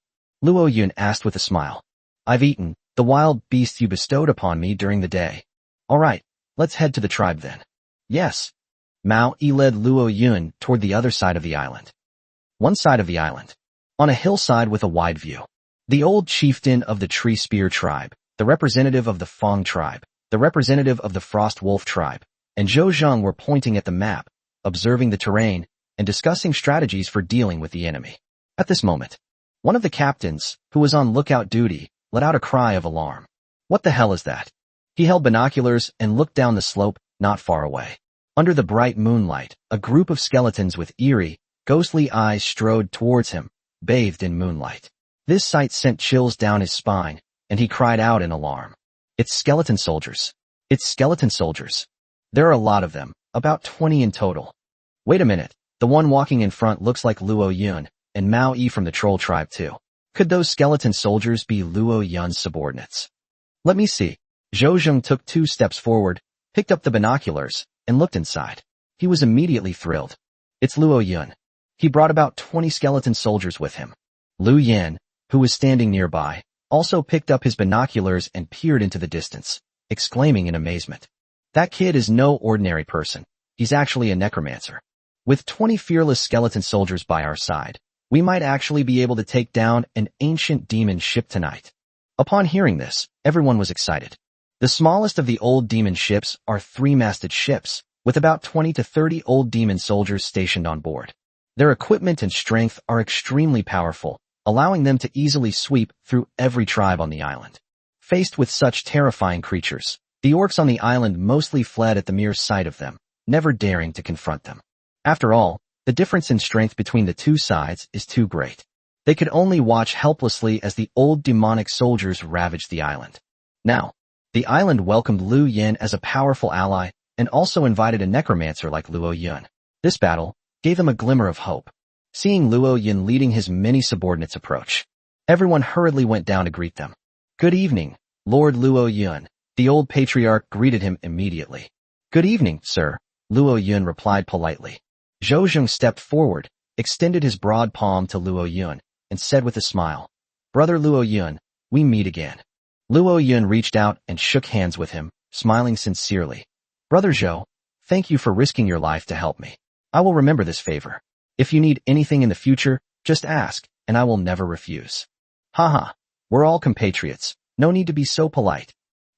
Speaker 1: Luo Yun asked with a smile. I've eaten the wild beasts you bestowed upon me during the day. All right, let's head to the tribe then. Yes. Mao led Luo Yun toward the other side of the island. One side of the island. On a hillside with a wide view. The old chieftain of the Tree Spear tribe, the representative of the Fong tribe, the representative of the Frost Wolf tribe, and Zhou Zheng were pointing at the map, observing the terrain, and discussing strategies for dealing with the enemy. At this moment, one of the captains, who was on lookout duty, let out a cry of alarm. What the hell is that? He held binoculars and looked down the slope, not far away. Under the bright moonlight, a group of skeletons with eerie, ghostly eyes strode towards him, bathed in moonlight. This sight sent chills down his spine, and he cried out in alarm. It's skeleton soldiers. It's skeleton soldiers. There are a lot of them, about 20 in total. Wait a minute, the one walking in front looks like Luo Yun, and Mao Yi from the troll tribe too. Could those skeleton soldiers be Luo Yun's subordinates? Let me see. Zhou Zheng took 2 steps forward, picked up the binoculars, and looked inside. He was immediately thrilled. It's Luo Yun. He brought about 20 skeleton soldiers with him. Lu Yan, who was standing nearby, also picked up his binoculars and peered into the distance, exclaiming in amazement. That kid is no ordinary person. He's actually a necromancer. With 20 fearless skeleton soldiers by our side, we might actually be able to take down an ancient demon ship tonight. Upon hearing this, everyone was excited. The smallest of the old demon ships are 3-masted ships, with about 20 to 30 old demon soldiers stationed on board. Their equipment and strength are extremely powerful, allowing them to easily sweep through every tribe on the island. Faced with such terrifying creatures, the orcs on the island mostly fled at the mere sight of them, never daring to confront them. After all, the difference in strength between the two sides is too great. They could only watch helplessly as the old demonic soldiers ravaged the island. Now, the island welcomed Lu Yan as a powerful ally and also invited a necromancer like Luo Yun. This battle gave them a glimmer of hope. Seeing Luo Yun leading his many subordinates approach, everyone hurriedly went down to greet them. Good evening, Lord Luo Yun. The old patriarch greeted him immediately. Good evening, sir, Luo Yun replied politely. Zhou Zheng stepped forward, extended his broad palm to Luo Yun, and said with a smile, Brother Luo Yun, we meet again. Luo Yun reached out and shook hands with him, smiling sincerely. Brother Zhou, thank you for risking your life to help me. I will remember this favor. If you need anything in the future, just ask, and I will never refuse. Haha, we're all compatriots, no need to be so polite.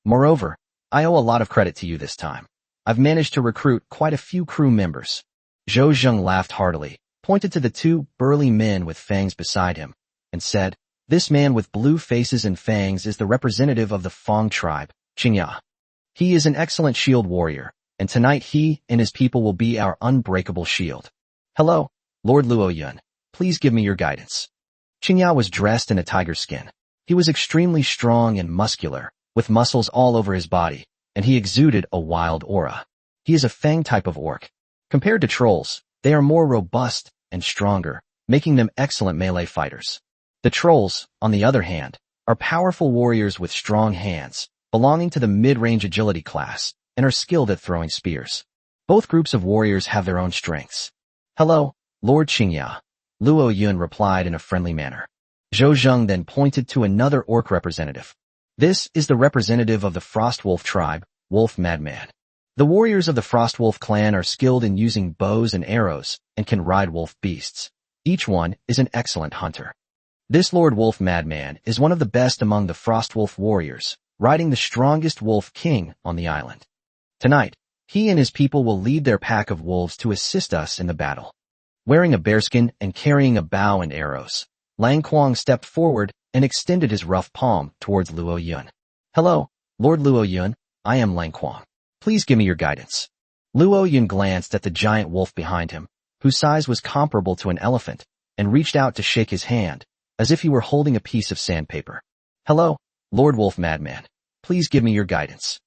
Speaker 1: Moreover, I owe a lot of credit to you this time. I've managed to recruit quite a few crew members. Zhou Zheng laughed heartily, pointed to the 2 burly men with fangs beside him, and said, This man with blue faces and fangs is the representative of the Fong tribe, Qingya. He is an excellent shield warrior, and tonight he and his people will be our unbreakable shield. Hello, Lord Luo Yun. Please give me your guidance. Qingya was dressed in a tiger skin. He was extremely strong and muscular, with muscles all over his body, and he exuded a wild aura. He is a fang type of orc. Compared to trolls, they are more robust and stronger, making them excellent melee fighters. The trolls, on the other hand, are powerful warriors with strong hands, belonging to the mid-range agility class, and are skilled at throwing spears. Both groups of warriors have their own strengths. Hello, Lord Qingya, Luo Yun replied in a friendly manner. Zhou Zheng then pointed to another orc representative. This is the representative of the Frost Wolf tribe, Wolf Madman. The warriors of the Frost Wolf clan are skilled in using bows and arrows and can ride wolf beasts. Each one is an excellent hunter. This Lord Wolf Madman is one of the best among the Frost Wolf warriors, riding the strongest wolf king on the island. Tonight, he and his people will lead their pack of wolves to assist us in the battle. Wearing a bearskin and carrying a bow and arrows, Lang Kuang stepped forward and extended his rough palm towards Luo Yun. Hello, Lord Luo Yun, I am Lang Kuang. Please give me your guidance. Luo Yun glanced at the giant wolf behind him, whose size was comparable to an elephant, and reached out to shake his hand, as if he were holding a piece of sandpaper. Hello, Lord Wolf Madman. Please give me your guidance.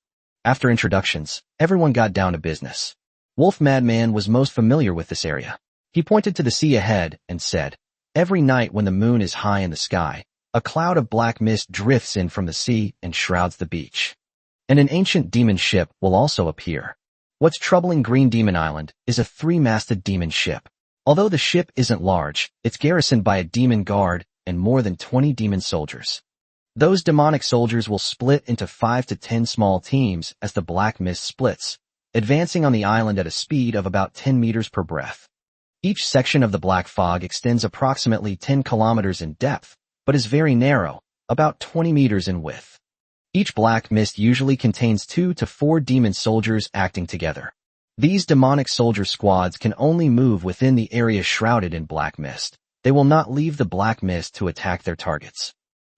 Speaker 1: After introductions, everyone got down to business. Wolf Madman was most familiar with this area. He pointed to the sea ahead and said, "Every night when the moon is high in the sky, a cloud of black mist drifts in from the sea and shrouds the beach. And an ancient demon ship will also appear. What's troubling Green Demon Island is a 3-masted demon ship. Although the ship isn't large, it's garrisoned by a demon guard and more than 20 demon soldiers. Those demonic soldiers will split into 5 to 10 small teams as the black mist splits, advancing on the island at a speed of about 10 meters per breath. Each section of the black fog extends approximately 10 kilometers in depth, but is very narrow, about 20 meters in width. Each black mist usually contains 2 to 4 demon soldiers acting together. These demonic soldier squads can only move within the area shrouded in black mist. They will not leave the black mist to attack their targets.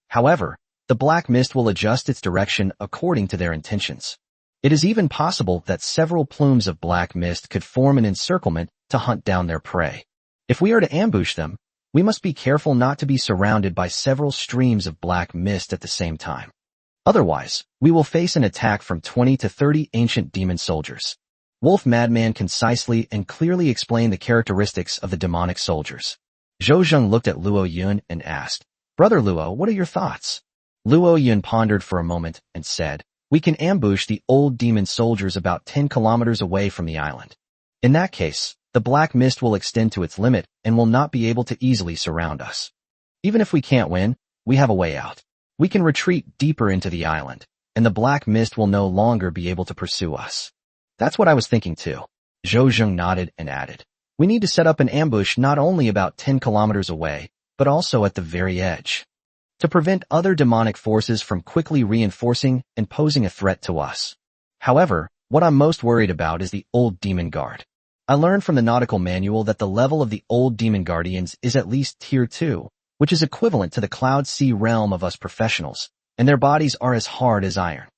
Speaker 1: However, the black mist will adjust its direction according to their intentions. It is even possible that several plumes of black mist could form an encirclement to hunt down their prey. If we are to ambush them, we must be careful not to be surrounded by several streams of black mist at the same time. Otherwise, we will face an attack from 20 to 30 ancient demon soldiers. Wolf Madman concisely and clearly explained the characteristics of the demonic soldiers. Zhou Zheng looked at Luo Yun and asked, "Brother Luo, what are your thoughts?" Luo Yun pondered for a moment and said, "We can ambush the old demon soldiers about 10 kilometers away from the island. In that case, the black mist will extend to its limit and will not be able to easily surround us. Even if we can't win, we have a way out. We can retreat deeper into the island, and the black mist will no longer be able to pursue us." "That's what I was thinking too." Zhou Zheng nodded and added, "We need to set up an ambush not only about 10 kilometers away, but also at the very edge, to prevent other demonic forces from quickly reinforcing and posing a threat to us. However, what I'm most worried about is the old demon guard. I learned from the Nautical manual that the level of the old demon guardians is at least tier 2, which is equivalent to the cloud sea realm of us professionals, and their bodies are as hard as iron.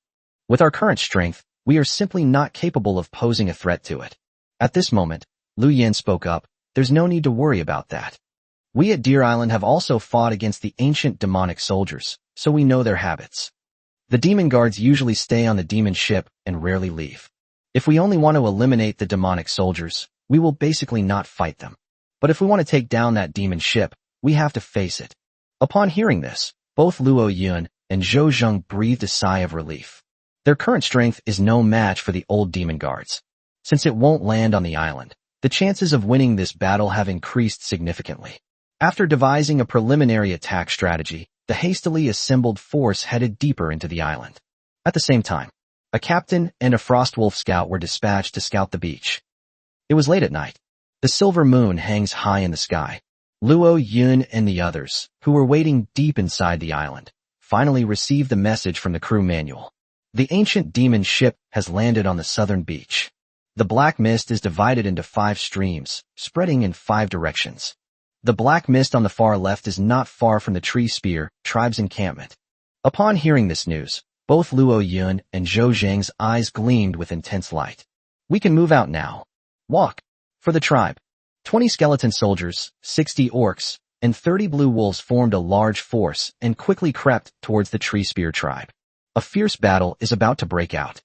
Speaker 1: With our current strength, we are simply not capable of posing a threat to it." At this moment, Lu Yan spoke up, "There's no need to worry about that. We at Deer Island have also fought against the ancient demonic soldiers, so we know their habits. The demon guards usually stay on the demon ship and rarely leave. If we only want to eliminate the demonic soldiers, we will basically not fight them. But if we want to take down that demon ship, we have to face it." Upon hearing this, both Luo Yun and Zhou Zheng breathed a sigh of relief. Their current strength is no match for the old demon guards. Since it won't land on the island, the chances of winning this battle have increased significantly. After devising a preliminary attack strategy, the hastily assembled force headed deeper into the island. At the same time, a captain and a Frostwolf scout were dispatched to scout the beach. It was late at night. The silver moon hangs high in the sky. Luo Yun and the others, who were waiting deep inside the island, finally received the message from the crew manual. The ancient demon ship has landed on the southern beach. The black mist is divided into 5 streams, spreading in 5 directions. The black mist on the far left is not far from the Tree Spear tribe's encampment. Upon hearing this news, both Luo Yun and Zhou Zheng's eyes gleamed with intense light. "We can move out now. Walk." For the tribe, 20 skeleton soldiers, 60 orcs, and 30 blue wolves formed a large force and quickly crept towards the Tree Spear tribe. A fierce battle is about to break out.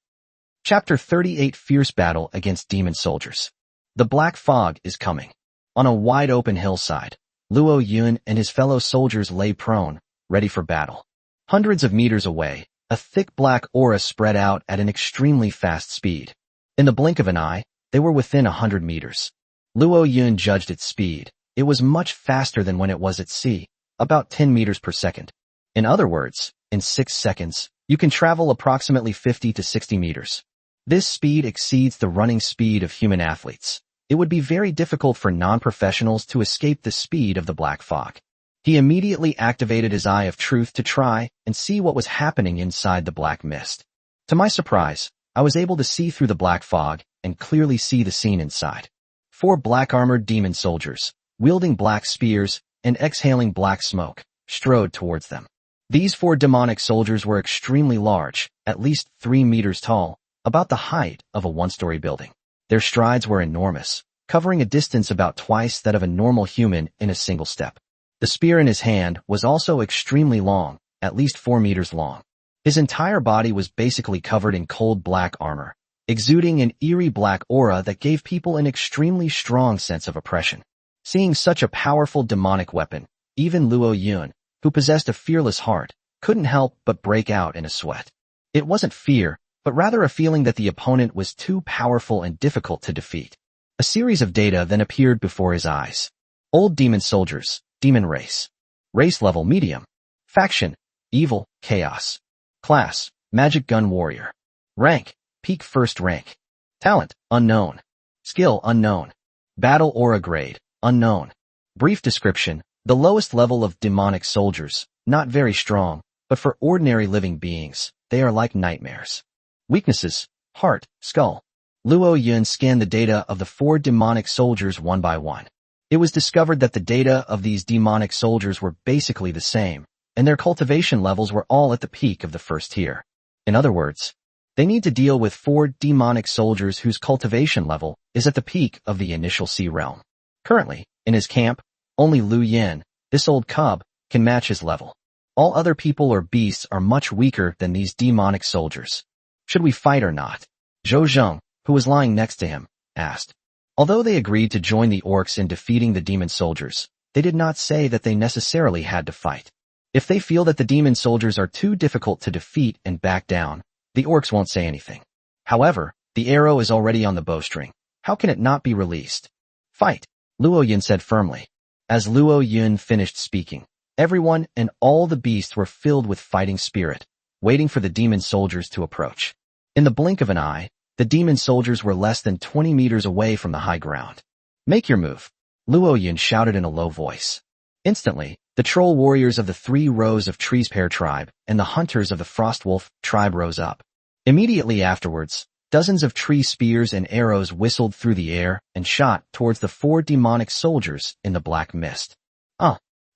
Speaker 1: Chapter 38: Fierce Battle Against Demon Soldiers. The black fog is coming. On a wide-open hillside, Luo Yun and his fellow soldiers lay prone, ready for battle. Hundreds of meters away, a thick black aura spread out at an extremely fast speed. In the blink of an eye, they were within 100 meters. Luo Yun judged its speed. It was much faster than when it was at sea, about 10 meters per second. In other words, in 6 seconds, you can travel approximately 50 to 60 meters. This speed exceeds the running speed of human athletes. It would be very difficult for non-professionals to escape the speed of the black fog. He immediately activated his Eye of Truth to try and see what was happening inside the black mist. To my surprise, I was able to see through the black fog and clearly see the scene inside. 4 black-armored demon soldiers, wielding black spears and exhaling black smoke, strode towards them. These 4 demonic soldiers were extremely large, at least 3 meters tall, about the height of a 1-story building. Their strides were enormous, covering a distance about twice that of a normal human in a single step. The spear in his hand was also extremely long, at least 4 meters long. His entire body was basically covered in cold black armor, exuding an eerie black aura that gave people an extremely strong sense of oppression. Seeing such a powerful demonic weapon, even Luo Yun, who possessed a fearless heart, couldn't help but break out in a sweat. It wasn't fear, but rather a feeling that the opponent was too powerful and difficult to defeat. A series of data then appeared before his eyes. Old demon soldiers, demon race. Race level medium. Faction, evil, chaos. Class, magic gun warrior. Rank, peak first rank. Talent, unknown. Skill, unknown. Battle aura grade, unknown. Brief description, the lowest level of demonic soldiers, not very strong, but for ordinary living beings, they are like nightmares. Weaknesses, heart, skull. Luo Yun scanned the data of the 4 demonic soldiers one by one. It was discovered that the data of these demonic soldiers were basically the same, and their cultivation levels were all at the peak of the first tier. In other words, they need to deal with 4 demonic soldiers whose cultivation level is at the peak of the initial C realm. Currently, in his camp, only Lu Yin, this old cub, can match his level. All other people or beasts are much weaker than these demonic soldiers. Should we fight or not? Zhou Zheng, who was lying next to him, asked. Although they agreed to join the orcs in defeating the demon soldiers, they did not say that they necessarily had to fight. If they feel that the demon soldiers are too difficult to defeat and back down, the orcs won't say anything. However, the arrow is already on the bowstring. How can it not be released? Fight, Luo Yun said firmly. As Luo Yun finished speaking, everyone and all the beasts were filled with fighting spirit, waiting for the demon soldiers to approach. In the blink of an eye, the demon soldiers were less than 20 meters away from the high ground. Make your move, Luo Yun shouted in a low voice. Instantly, the troll warriors of the 3 rows of Treespear tribe and the hunters of the Frostwolf tribe rose up. Immediately afterwards, dozens of tree spears and arrows whistled through the air and shot towards the 4 demonic soldiers in the black mist.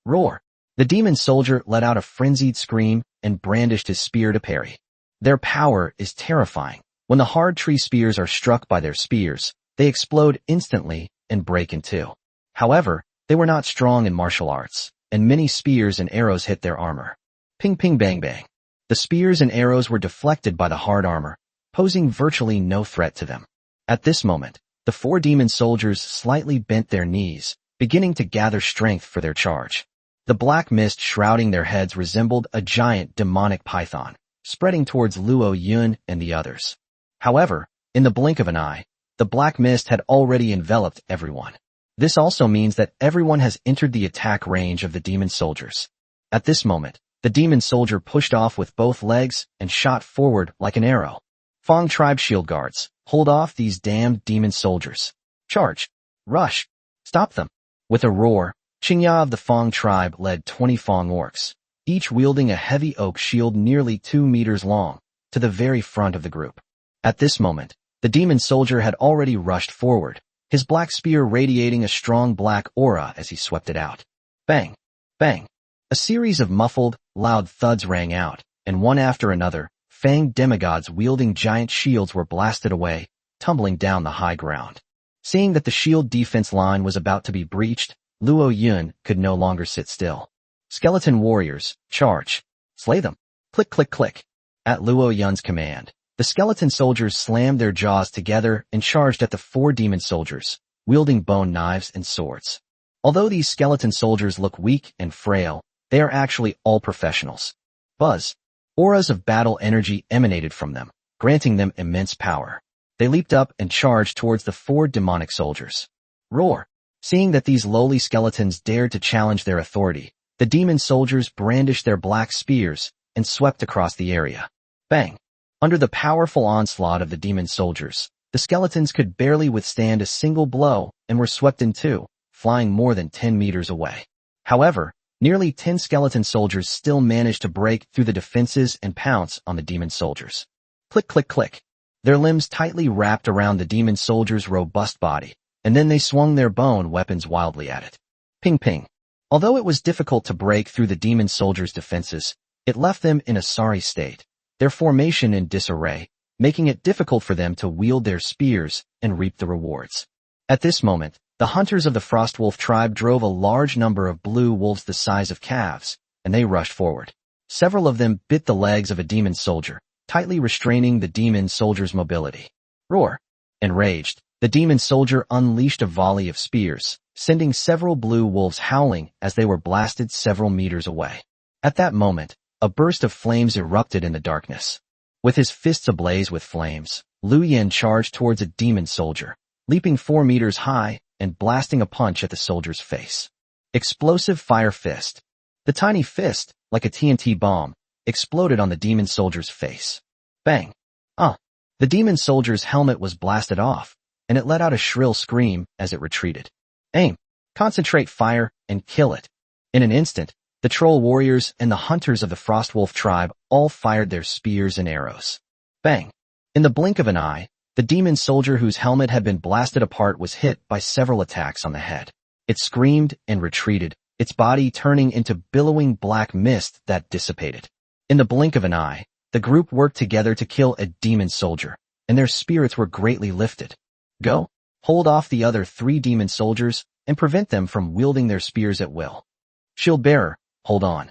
Speaker 1: Roar! The demon soldier let out a frenzied scream and brandished his spear to parry. Their power is terrifying. When the hard tree spears are struck by their spears, they explode instantly and break in 2. However, they were not strong in martial arts, and many spears and arrows hit their armor. Ping ping bang bang. The spears and arrows were deflected by the hard armor, posing virtually no threat to them. At this moment, the 4 demon soldiers slightly bent their knees, beginning to gather strength for their charge. The black mist shrouding their heads resembled a giant demonic python, spreading towards Luo Yun and the others. However, in the blink of an eye, the black mist had already enveloped everyone. This also means that everyone has entered the attack range of the demon soldiers. At this moment, the demon soldier pushed off with both legs and shot forward like an arrow. Fong tribe shield guards, hold off these damned demon soldiers. Charge! Rush! Stop them! With a roar, Qingya of the Fong tribe led 20 Fong orcs, each wielding a heavy oak shield nearly 2 meters long, to the very front of the group. At this moment, the demon soldier had already rushed forward, his black spear radiating a strong black aura as he swept it out. Bang! Bang! A series of muffled, loud thuds rang out, and one after another, fanged demigods wielding giant shields were blasted away, tumbling down the high ground. Seeing that the shield defense line was about to be breached, Luo Yun could no longer sit still. Skeleton warriors, charge! Slay them! Click click click! At Luo Yun's command, the skeleton soldiers slammed their jaws together and charged at the 4 demon soldiers, wielding bone knives and swords. Although these skeleton soldiers look weak and frail, they are actually all professionals. Buzz! Auras of battle energy emanated from them, granting them immense power. They leaped up and charged towards the 4 demonic soldiers. Roar! Seeing that these lowly skeletons dared to challenge their authority, the demon soldiers brandished their black spears and swept across the area. Bang! Under the powerful onslaught of the demon soldiers, the skeletons could barely withstand a single blow and were swept in 2, flying more than 10 meters away. However, nearly 10 skeleton soldiers still managed to break through the defenses and pounce on the demon soldiers. Click click click. Their limbs tightly wrapped around the demon soldier's robust body, and then they swung their bone weapons wildly at it. Ping ping. Although it was difficult to break through the demon soldiers' defenses, it left them in a sorry state, their formation in disarray, making it difficult for them to wield their spears and reap the rewards. At this moment, the hunters of the Frostwolf tribe drove a large number of blue wolves the size of calves, and they rushed forward. Several of them bit the legs of a demon soldier, tightly restraining the demon soldier's mobility. Roar! Enraged, the demon soldier unleashed a volley of spears, sending several blue wolves howling as they were blasted several meters away. At that moment, a burst of flames erupted in the darkness. With his fists ablaze with flames, Liu Yan charged towards a demon soldier, leaping 4 meters high and blasting a punch at the soldier's face. Explosive fire fist. The tiny fist, like a TNT bomb, exploded on the demon soldier's face. Bang! The demon soldier's helmet was blasted off, and it let out a shrill scream as it retreated. Aim, concentrate fire, and kill it. In an instant, the troll warriors and the hunters of the Frostwolf tribe all fired their spears and arrows. Bang! In the blink of an eye, the demon soldier whose helmet had been blasted apart was hit by several attacks on the head. It screamed and retreated, its body turning into billowing black mist that dissipated. In the blink of an eye, the group worked together to kill a demon soldier, and their spirits were greatly lifted. Go, hold off the other 3 demon soldiers and prevent them from wielding their spears at will. Shield bearer, hold on.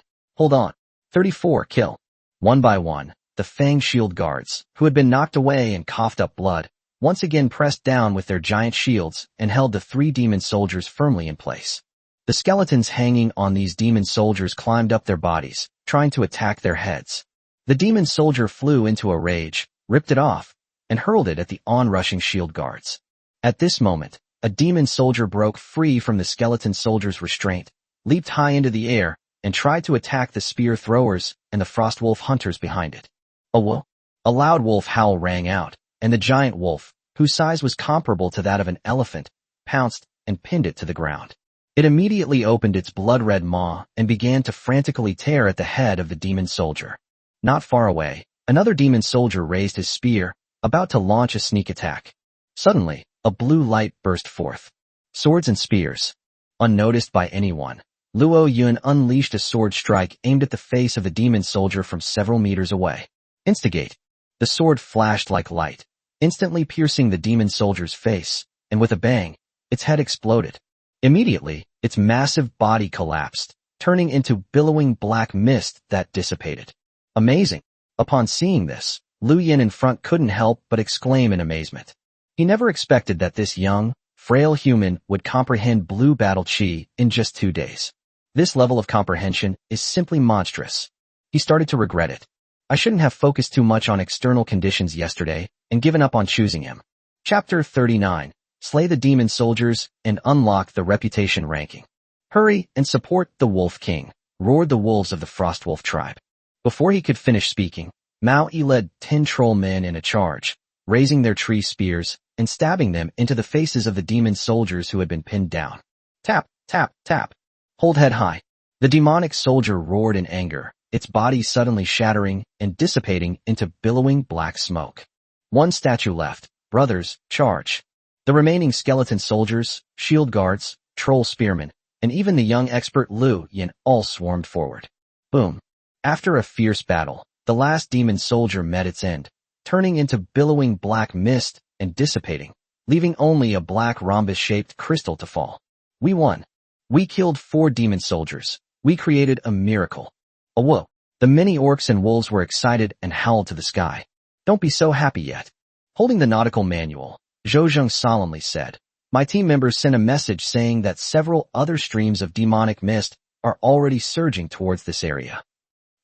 Speaker 1: 34 kill. One by one, the fanged shield guards, who had been knocked away and coughed up blood, once again pressed down with their giant shields and held the 3 demon soldiers firmly in place. The skeletons hanging on these demon soldiers climbed up their bodies, trying to attack their heads. The demon soldier flew into a rage, ripped it off, and hurled it at the onrushing shield guards. At this moment, a demon soldier broke free from the skeleton soldier's restraint, leaped high into the air, and tried to attack the spear throwers and the Frostwolf hunters behind it. A loud wolf howl rang out, and the giant wolf, whose size was comparable to that of an elephant, pounced and pinned it to the ground. It immediately opened its blood-red maw and began to frantically tear at the head of the demon soldier. Not far away, another demon soldier raised his spear, about to launch a sneak attack. Suddenly, a blue light burst forth. Swords and spears. Unnoticed by anyone, Luo Yun unleashed a sword strike aimed at the face of the demon soldier from several meters away. Instigate. The sword flashed like light, instantly piercing the demon soldier's face, and with a bang, its head exploded. Immediately, its massive body collapsed, turning into billowing black mist that dissipated. Amazing! Upon seeing this, Liu Yan in front couldn't help but exclaim in amazement. He never expected that this young, frail human would comprehend blue battle chi in just 2 days. This level of comprehension is simply monstrous. He started to regret it. I shouldn't have focused too much on external conditions yesterday and given up on choosing him. Chapter 39. Slay the demon soldiers and unlock the reputation ranking. Hurry and support the Wolf King, roared the wolves of the Frostwolf tribe. Before he could finish speaking, Mao Yi led 10 troll men in a charge, raising their tree spears and stabbing them into the faces of the demon soldiers who had been pinned down. Tap, tap, tap. Hold head high. The demonic soldier roared in anger, its body suddenly shattering and dissipating into billowing black smoke. 1 statue left. Brothers, charge. The remaining skeleton soldiers, shield guards, troll spearmen, and even the young expert Liu Yan all swarmed forward. Boom. After a fierce battle, the last demon soldier met its end, turning into billowing black mist and dissipating, leaving only a black rhombus-shaped crystal to fall. We won. We killed 4 demon soldiers. We created a miracle. Whoa. The many orcs and wolves were excited and howled to the sky. Don't be so happy yet. Holding the nautical manual, Zhou Zheng solemnly said, my team members sent a message saying that several other streams of demonic mist are already surging towards this area.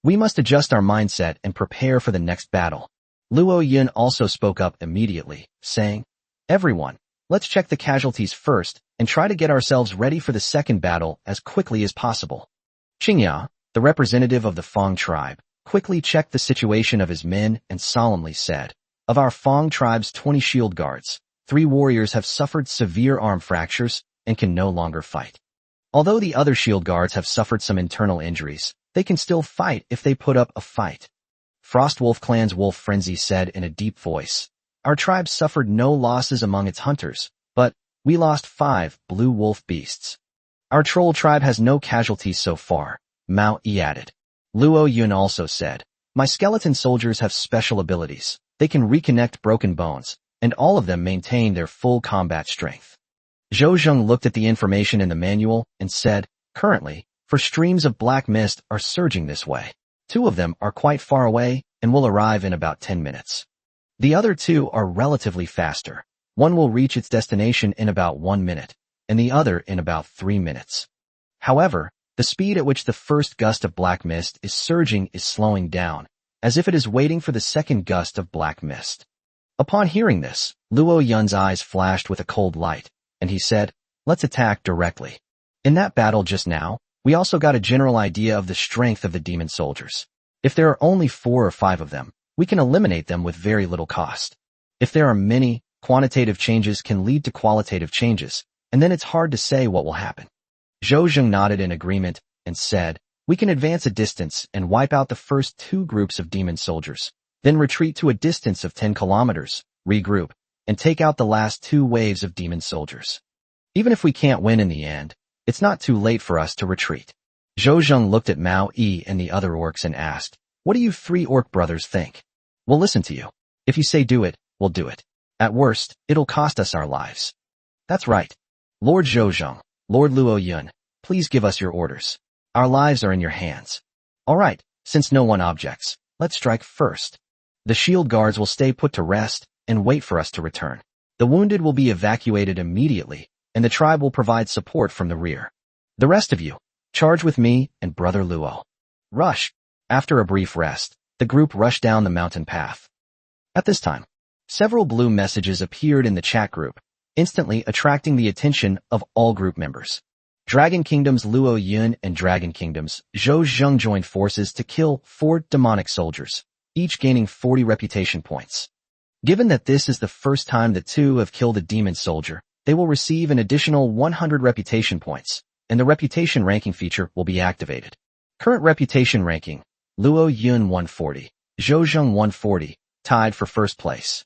Speaker 1: We must adjust our mindset and prepare for the next battle. Luo Yun also spoke up immediately, saying, everyone, let's check the casualties first and try to get ourselves ready for the second battle as quickly as possible. Qingya, the representative of the Fang tribe, quickly checked the situation of his men and solemnly said, of our Fang tribe's 20 shield guards, 3 warriors have suffered severe arm fractures and can no longer fight. Although the other shield guards have suffered some internal injuries, they can still fight if they put up a fight. Frostwolf Clan's Wolf Frenzy said in a deep voice, our tribe suffered no losses among its hunters, but we lost 5 blue wolf beasts. Our troll tribe has no casualties so far, Mao Yi added. Luo Yun also said, my skeleton soldiers have special abilities. They can reconnect broken bones, and all of them maintain their full combat strength. Zhou Zheng looked at the information in the manual and said, currently, for streams of black mist are surging this way. 2 of them are quite far away and will arrive in about 10 minutes. The other 2 are relatively faster. One will reach its destination in about 1 minute, and the other in about 3 minutes. However, the speed at which the first gust of black mist is surging is slowing down, as if it is waiting for the second gust of black mist. Upon hearing this, Luo Yun's eyes flashed with a cold light, and he said, "Let's attack directly." In that battle just now, we also got a general idea of the strength of the demon soldiers. If there are only 4 or 5 of them, we can eliminate them with very little cost. If there are many, quantitative changes can lead to qualitative changes, and then it's hard to say what will happen. Zhou Zheng nodded in agreement and said, "We can advance a distance and wipe out the first 2 groups of demon soldiers, then retreat to a distance of 10 kilometers, regroup, and take out the last 2 waves of demon soldiers. Even if we can't win in the end, it's not too late for us to retreat." Zhou Zheng looked at Mao Yi and the other orcs and asked, "What do you 3 orc brothers think?" "We'll listen to you. If you say do it, we'll do it. At worst, it'll cost us our lives." "That's right. Lord Zhou Zheng, Lord Luo Yun, please give us your orders. Our lives are in your hands." "All right, since no one objects, let's strike first. The shield guards will stay put to rest and wait for us to return. The wounded will be evacuated immediately, and the tribe will provide support from the rear. The rest of you, charge with me and Brother Luo. Rush." After a brief rest, the group rushed down the mountain path. At this time, several blue messages appeared in the chat group, instantly attracting the attention of all group members. Dragon Kingdom's Luo Yun and Dragon Kingdom's Zhou Zheng joined forces to kill 4 demonic soldiers, each gaining 40 reputation points. Given that this is the first time the 2 have killed a demon soldier, they will receive an additional 100 reputation points, and the reputation ranking feature will be activated. Current reputation ranking, Luo Yun 140, Zhou Zheng 140, tied for first place.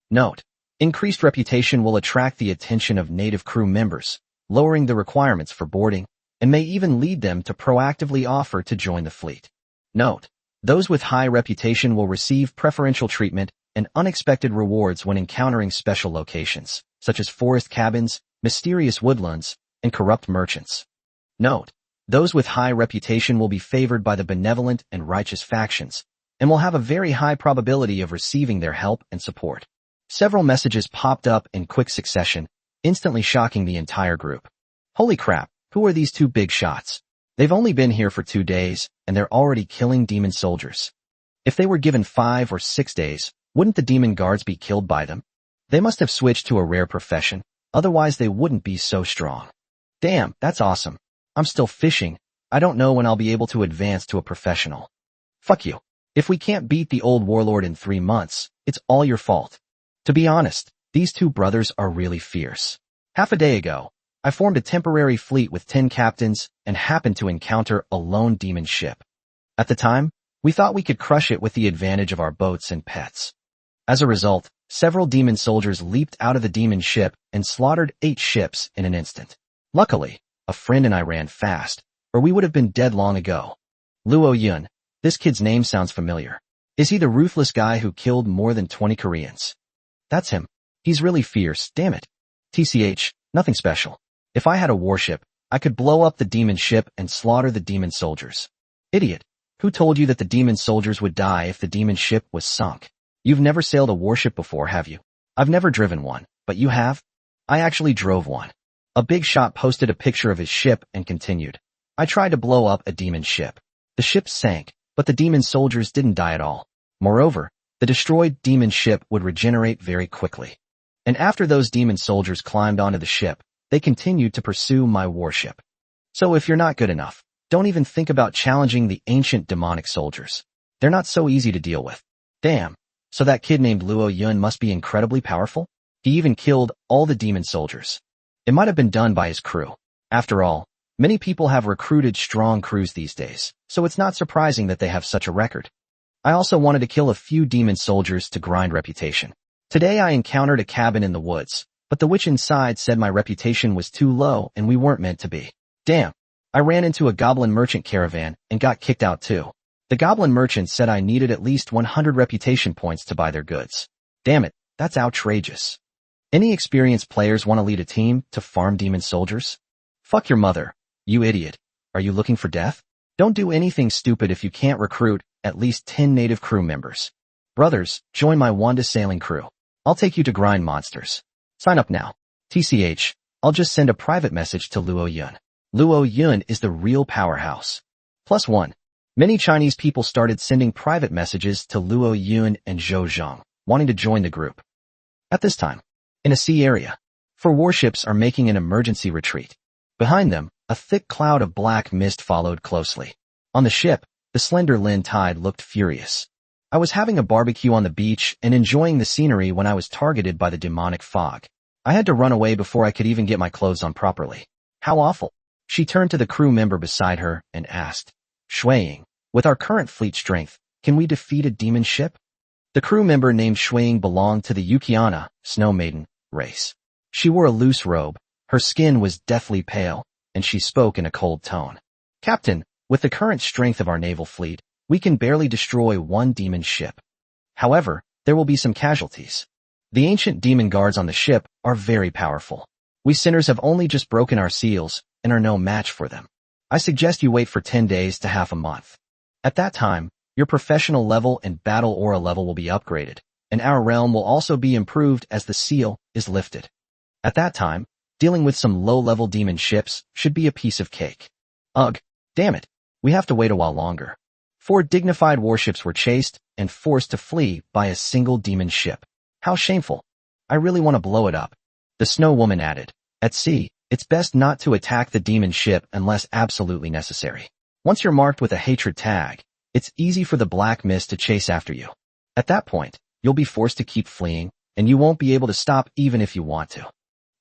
Speaker 1: Note: increased reputation will attract the attention of native crew members, lowering the requirements for boarding, and may even lead them to proactively offer to join the fleet. Note: those with high reputation will receive preferential treatment and unexpected rewards when encountering special locations, such as forest cabins, mysterious woodlands, and corrupt merchants. Note: those with high reputation will be favored by the benevolent and righteous factions, and will have a very high probability of receiving their help and support. Several messages popped up in quick succession, instantly shocking the entire group. Holy crap, who are these 2 big shots? They've only been here for 2 days, and they're already killing demon soldiers. If they were given 5 or 6 days, wouldn't the demon guards be killed by them? They must have switched to a rare profession, otherwise they wouldn't be so strong. Damn, that's awesome. I'm still fishing. I don't know when I'll be able to advance to a professional. Fuck you. If we can't beat the old warlord in 3 months, it's all your fault. To be honest, these 2 brothers are really fierce. Half a day ago, I formed a temporary fleet with 10 captains and happened to encounter a lone demon ship. At the time, we thought we could crush it with the advantage of our boats and pets. As a result, several demon soldiers leaped out of the demon ship and slaughtered 8 ships in an instant. Luckily, a friend and I ran fast, or we would have been dead long ago. Luo Yun, this kid's name sounds familiar. Is he the ruthless guy who killed more than 20 Koreans? That's him. He's really fierce, damn it. TCH, nothing special. If I had a warship, I could blow up the demon ship and slaughter the demon soldiers. Idiot. Who told you that the demon soldiers would die if the demon ship was sunk? You've never sailed a warship before, have you? I've never driven one, but you have? I actually drove one. A big shot posted a picture of his ship and continued. I tried to blow up a demon ship. The ship sank, but the demon soldiers didn't die at all. Moreover, the destroyed demon ship would regenerate very quickly. And after those demon soldiers climbed onto the ship, they continued to pursue my warship. So if you're not good enough, don't even think about challenging the ancient demonic soldiers. They're not so easy to deal with. Damn. So that kid named Luo Yun must be incredibly powerful? He even killed all the demon soldiers. It might have been done by his crew. After all, many people have recruited strong crews these days, so it's not surprising that they have such a record. I also wanted to kill a few demon soldiers to grind reputation. Today I encountered a cabin in the woods, but the witch inside said my reputation was too low and we weren't meant to be. Damn. I ran into a goblin merchant caravan and got kicked out too. The goblin merchant said I needed at least 100 reputation points to buy their goods. Damn it, that's outrageous. Any experienced players want to lead a team to farm demon soldiers? Fuck your mother, you idiot. Are you looking for death? Don't do anything stupid if you can't recruit at least 10 native crew members. Brothers, join my Wanda sailing crew. I'll take you to grind monsters. Sign up now. TCH, I'll just send a private message to Luo Yun. Luo Yun is the real powerhouse. +1. Many Chinese people started sending private messages to Luo Yun and Zhou Zhang, wanting to join the group. At this time, in a sea area, 4 warships are making an emergency retreat. Behind them, a thick cloud of black mist followed closely. On the ship, the slender Lin Tide looked furious. I was having a barbecue on the beach and enjoying the scenery when I was targeted by the demonic fog. I had to run away before I could even get my clothes on properly. How awful. She turned to the crew member beside her and asked, Shuiying, with our current fleet strength, can we defeat a demon ship? The crew member named Shuiying belonged to the Yukiana, Snow Maiden, race. She wore a loose robe, her skin was deathly pale, and she spoke in a cold tone. Captain, with the current strength of our naval fleet, we can barely destroy one demon ship. However, there will be some casualties. The ancient demon guards on the ship are very powerful. We sinners have only just broken our seals and are no match for them. I suggest you wait for 10 days to half a month. At that time, your professional level and battle aura level will be upgraded, and our realm will also be improved as the seal is lifted. At that time, dealing with some low-level demon ships should be a piece of cake. Ugh, damn it, we have to wait a while longer. 4 dignified warships were chased and forced to flee by a single demon ship. How shameful. I really want to blow it up. The Snow Woman added, at sea, it's best not to attack the demon ship unless absolutely necessary. Once you're marked with a hatred tag, it's easy for the black mist to chase after you. At that point, you'll be forced to keep fleeing, and you won't be able to stop even if you want to.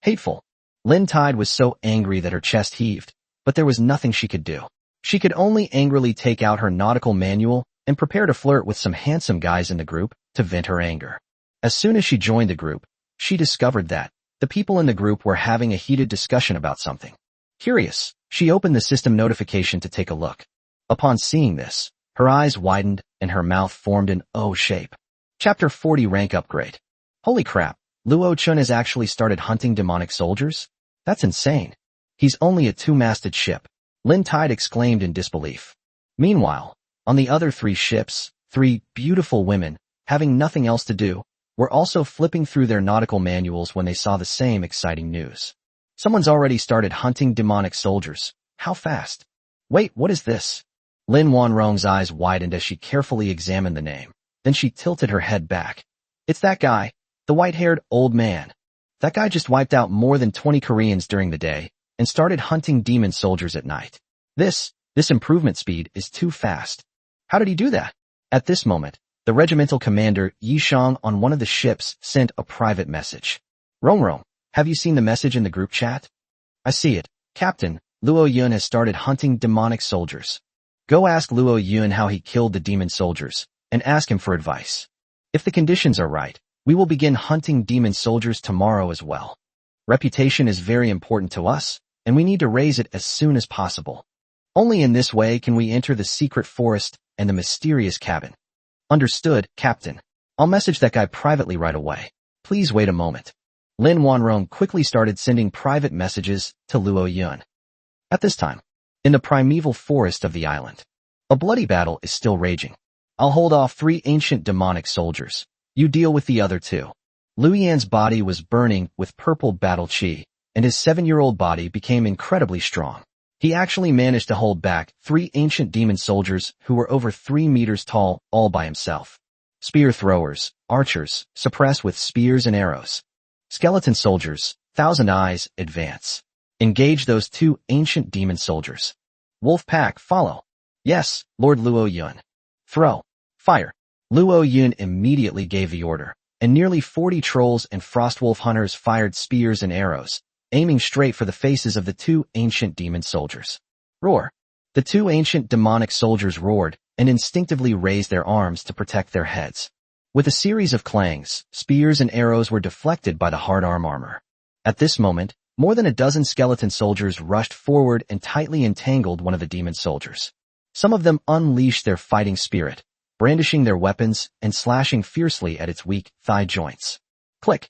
Speaker 1: Hateful. Lin Tide was so angry that her chest heaved, but there was nothing she could do. She could only angrily take out her nautical manual and prepare to flirt with some handsome guys in the group to vent her anger. As soon as she joined the group, she discovered that the people in the group were having a heated discussion about something. Curious, she opened the system notification to take a look. Upon seeing this, her eyes widened and her mouth formed an O shape. Chapter 40 Rank Upgrade. Holy crap, Luo Chun has actually started hunting demonic soldiers? That's insane. He's only a 2-masted ship. Lin Tide exclaimed in disbelief. Meanwhile, on the other 3 ships, 3 beautiful women, having nothing else to do, were also flipping through their nautical manuals when they saw the same exciting news. Someone's already started hunting demonic soldiers. How fast? Wait, what is this? Lin Wanrong's eyes widened as she carefully examined the name. Then she tilted her head back. It's that guy, the white-haired old man. That guy just wiped out more than 20 Koreans during the day and started hunting demon soldiers at night. This improvement speed is too fast. How did he do that? At this moment, the regimental commander Yi Shang on one of the ships sent a private message. Rong, have you seen the message in the group chat? I see it. Captain, Luo Yun has started hunting demonic soldiers. Go ask Luo Yun how he killed the demon soldiers, and ask him for advice. If the conditions are right, we will begin hunting demon soldiers tomorrow as well. Reputation is very important to us, and we need to raise it as soon as possible. Only in this way can we enter the secret forest and the mysterious cabin. Understood, Captain. I'll message that guy privately right away. Please wait a moment. Lin Wanrong quickly started sending private messages to Luo Yun. At this time, in the primeval forest of the island, a bloody battle is still raging. I'll hold off 3 ancient demonic soldiers. You deal with the other 2. Liu Yan's body was burning with purple battle chi, and his 7-year-old body became incredibly strong. He actually managed to hold back 3 ancient demon soldiers who were over 3 meters tall all by himself. Spear throwers, archers, suppress with spears and arrows. Skeleton soldiers, Thousand Eyes, advance. Engage those 2 ancient demon soldiers. Wolf pack, follow. Yes, Lord Luo Yun. Throw. Fire. Luo Yun immediately gave the order, and nearly 40 trolls and frostwolf hunters fired spears and arrows, aiming straight for the faces of the 2 ancient demon soldiers. Roar. The 2 ancient demonic soldiers roared and instinctively raised their arms to protect their heads. With a series of clangs, spears and arrows were deflected by the hard armor. At this moment, more than a dozen skeleton soldiers rushed forward and tightly entangled one of the demon soldiers. Some of them unleashed their fighting spirit, brandishing their weapons and slashing fiercely at its weak thigh joints. Click.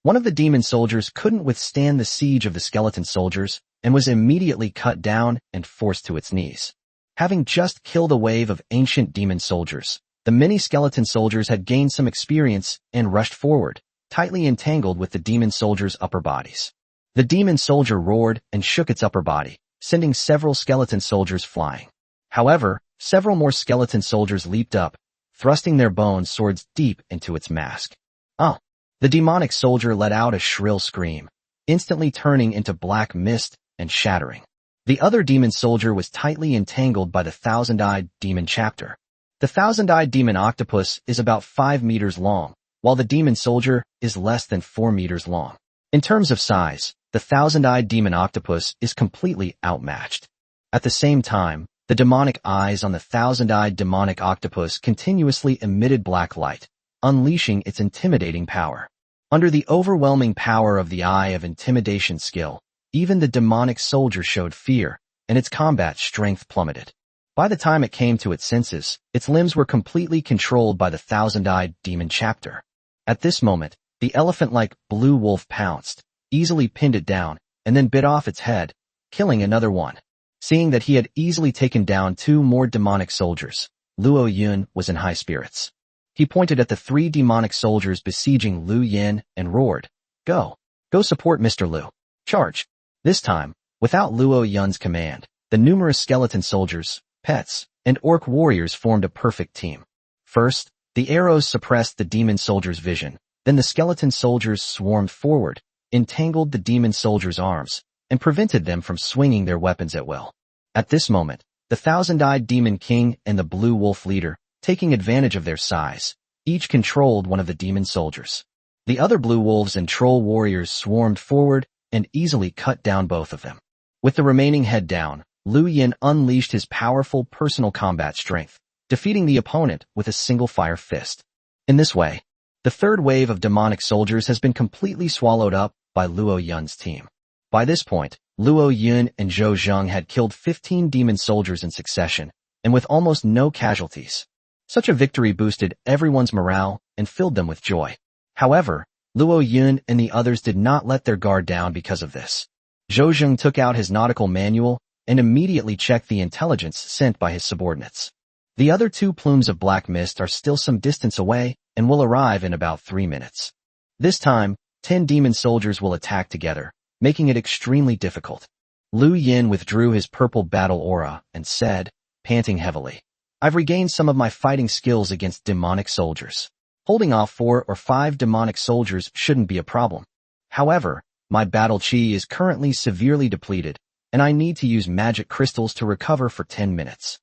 Speaker 1: One of the demon soldiers couldn't withstand the siege of the skeleton soldiers and was immediately cut down and forced to its knees. Having just killed a wave of ancient demon soldiers, the many skeleton soldiers had gained some experience and rushed forward, tightly entangled with the demon soldiers' upper bodies. The demon soldier roared and shook its upper body, sending several skeleton soldiers flying. However, several more skeleton soldiers leaped up, thrusting their bone swords deep into its mask. Oh! The demonic soldier let out a shrill scream, instantly turning into black mist and shattering. The other demon soldier was tightly entangled by the thousand-eyed demon chapter. The thousand-eyed demon octopus is about 5 meters long, while the demon soldier is less than 4 meters long. In terms of size, the thousand-eyed demon octopus is completely outmatched. At the same time, the demonic eyes on the thousand-eyed demonic octopus continuously emitted black light, unleashing its intimidating power. Under the overwhelming power of the Eye of Intimidation skill, even the demonic soldier showed fear, and its combat strength plummeted. By the time it came to its senses, its limbs were completely controlled by the thousand-eyed demon chapter. At this moment, the elephant-like blue wolf pounced, easily pinned it down, and then bit off its head, killing another one. Seeing that he had easily taken down 2 more demonic soldiers, Luo Yun was in high spirits. He pointed at the 3 demonic soldiers besieging Lu Yin and roared, "Go! Go support Mr. Lu! Charge!" This time, without Luo Yun's command, the numerous skeleton soldiers, pets, and orc warriors formed a perfect team. First, the arrows suppressed the demon soldiers' vision, then the skeleton soldiers swarmed forward, entangled the demon soldiers' arms, and prevented them from swinging their weapons at will. At this moment, the thousand-eyed demon king and the blue wolf leader, taking advantage of their size, each controlled one of the demon soldiers. The other blue wolves and troll warriors swarmed forward and easily cut down both of them. With the remaining head down, Lu Yin unleashed his powerful personal combat strength, defeating the opponent with a single fire fist. In this way, the third wave of demonic soldiers has been completely swallowed up by Luo Yun's team. By this point, Luo Yun and Zhou Zheng had killed 15 demon soldiers in succession, and with almost no casualties. Such a victory boosted everyone's morale and filled them with joy. However, Luo Yun and the others did not let their guard down because of this. Zhou Zheng took out his nautical manual and immediately checked the intelligence sent by his subordinates. The other 2 plumes of black mist are still some distance away and will arrive in about 3 minutes. This time, 10 demon soldiers will attack together, making it extremely difficult. Lu Yin withdrew his purple battle aura and said, panting heavily, "I've regained some of my fighting skills against demonic soldiers. Holding off 4 or 5 demonic soldiers shouldn't be a problem. However, my battle chi is currently severely depleted, and I need to use magic crystals to recover for 10 minutes.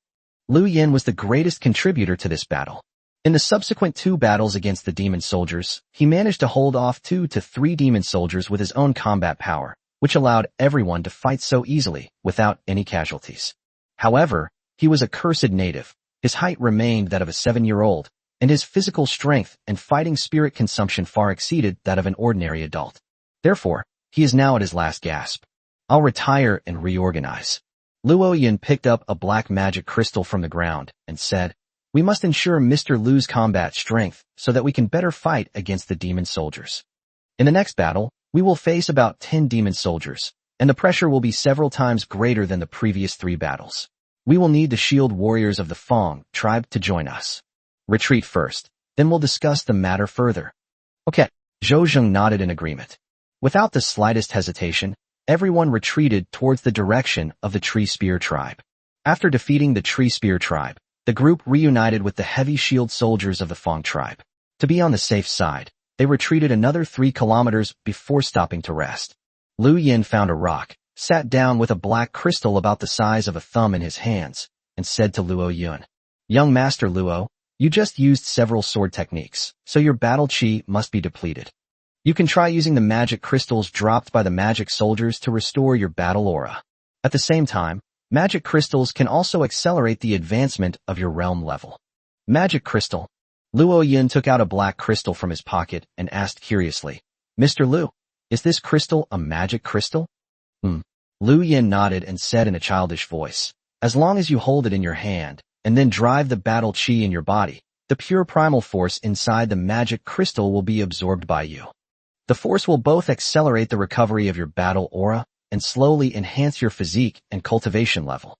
Speaker 1: Lu Yin was the greatest contributor to this battle. In the subsequent 2 battles against the demon soldiers, he managed to hold off 2 to 3 demon soldiers with his own combat power, which allowed everyone to fight so easily without any casualties. However, he was a cursed native. His height remained that of a 7-year-old, and his physical strength and fighting spirit consumption far exceeded that of an ordinary adult. Therefore, he is now at his last gasp. I'll retire and reorganize." Luo Yin picked up a black magic crystal from the ground and said, "We must ensure Mr. Lu's combat strength so that we can better fight against the demon soldiers. In the next battle, we will face about 10 demon soldiers, and the pressure will be several times greater than the previous 3 battles. We will need the shield warriors of the Fong tribe to join us. Retreat first, then we'll discuss the matter further." Okay, Zhou Zheng nodded in agreement. Without the slightest hesitation, everyone retreated towards the direction of the Tree Spear tribe. After defeating the Tree Spear tribe, the group reunited with the heavy shield soldiers of the Fong tribe. To be on the safe side, they retreated another 3 kilometers before stopping to rest. Lu Yin found a rock, sat down with a black crystal about the size of a thumb in his hands, and said to Luo Yun, "Young Master Luo, you just used several sword techniques, so your battle chi must be depleted. You can try using the magic crystals dropped by the magic soldiers to restore your battle aura. At the same time, magic crystals can also accelerate the advancement of your realm level." Magic crystal. Luo Yun took out a black crystal from his pocket and asked curiously, "Mr. Lu, is this crystal a magic crystal?" Lu Yin nodded and said in a childish voice, "As long as you hold it in your hand, and then drive the battle chi in your body, the pure primal force inside the magic crystal will be absorbed by you. The force will both accelerate the recovery of your battle aura and slowly enhance your physique and cultivation level."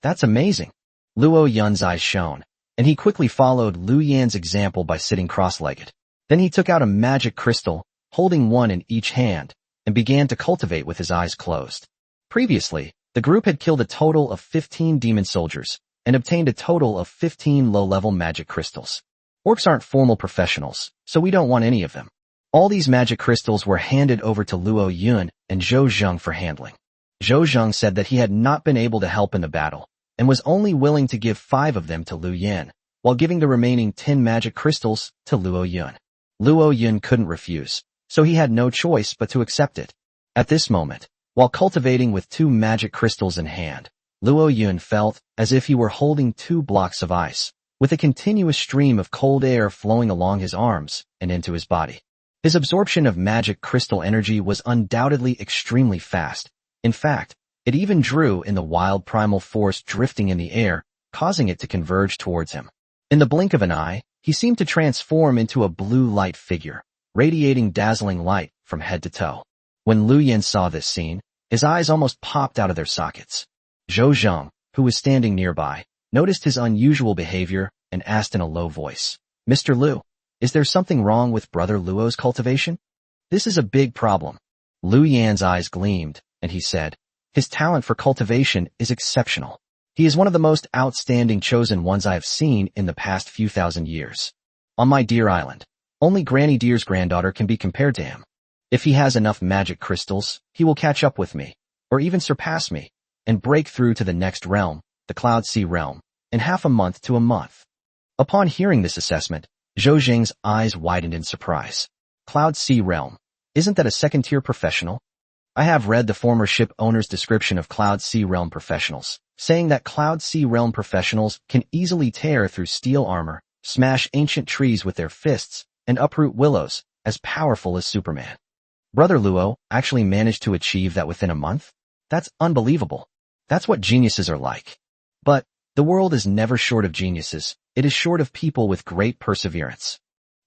Speaker 1: "That's amazing. Luo Yun's eyes shone, and he quickly followed Lu Yan's example by sitting cross-legged. Then he took out a magic crystal, holding one in each hand, and began to cultivate with his eyes closed. Previously, the group had killed a total of 15 demon soldiers and obtained a total of 15 low-level magic crystals. Orcs aren't formal professionals, so we don't want any of them. All these magic crystals were handed over to Luo Yun and Zhou Zheng for handling. Zhou Zheng said that he had not been able to help in the battle, and was only willing to give 5 of them to Lu Yan, while giving the remaining 10 magic crystals to Luo Yun. Luo Yun couldn't refuse, so he had no choice but to accept it. At this moment, while cultivating with 2 magic crystals in hand, Luo Yun felt as if he were holding 2 blocks of ice, with a continuous stream of cold air flowing along his arms and into his body. His absorption of magic crystal energy was undoubtedly extremely fast. In fact, it even drew in the wild primal force drifting in the air, causing it to converge towards him. In the blink of an eye, he seemed to transform into a blue light figure, radiating dazzling light from head to toe. When Lu Yan saw this scene, his eyes almost popped out of their sockets. Zhou Zheng, who was standing nearby, noticed his unusual behavior and asked in a low voice, "Mr. Lu, is there something wrong with Brother Luo's cultivation? This is a big problem." Lu Yan's eyes gleamed, and he said, "His talent for cultivation is exceptional. He is one of the most outstanding chosen ones I have seen in the past few thousand years. On my dear island, only Granny Deer's granddaughter can be compared to him. If he has enough magic crystals, he will catch up with me, or even surpass me, and break through to the next realm, the Cloud Sea realm, in half a month to a month." Upon hearing this assessment, Zhou Zheng's eyes widened in surprise. Cloud Sea realm? Isn't that a second-tier professional? I have read the former ship owner's description of Cloud Sea realm professionals, saying that Cloud Sea realm professionals can easily tear through steel armor, smash ancient trees with their fists, and uproot willows, as powerful as Superman. Brother Luo actually managed to achieve that within a month? That's unbelievable. That's what geniuses are like. But the world is never short of geniuses, it is short of people with great perseverance.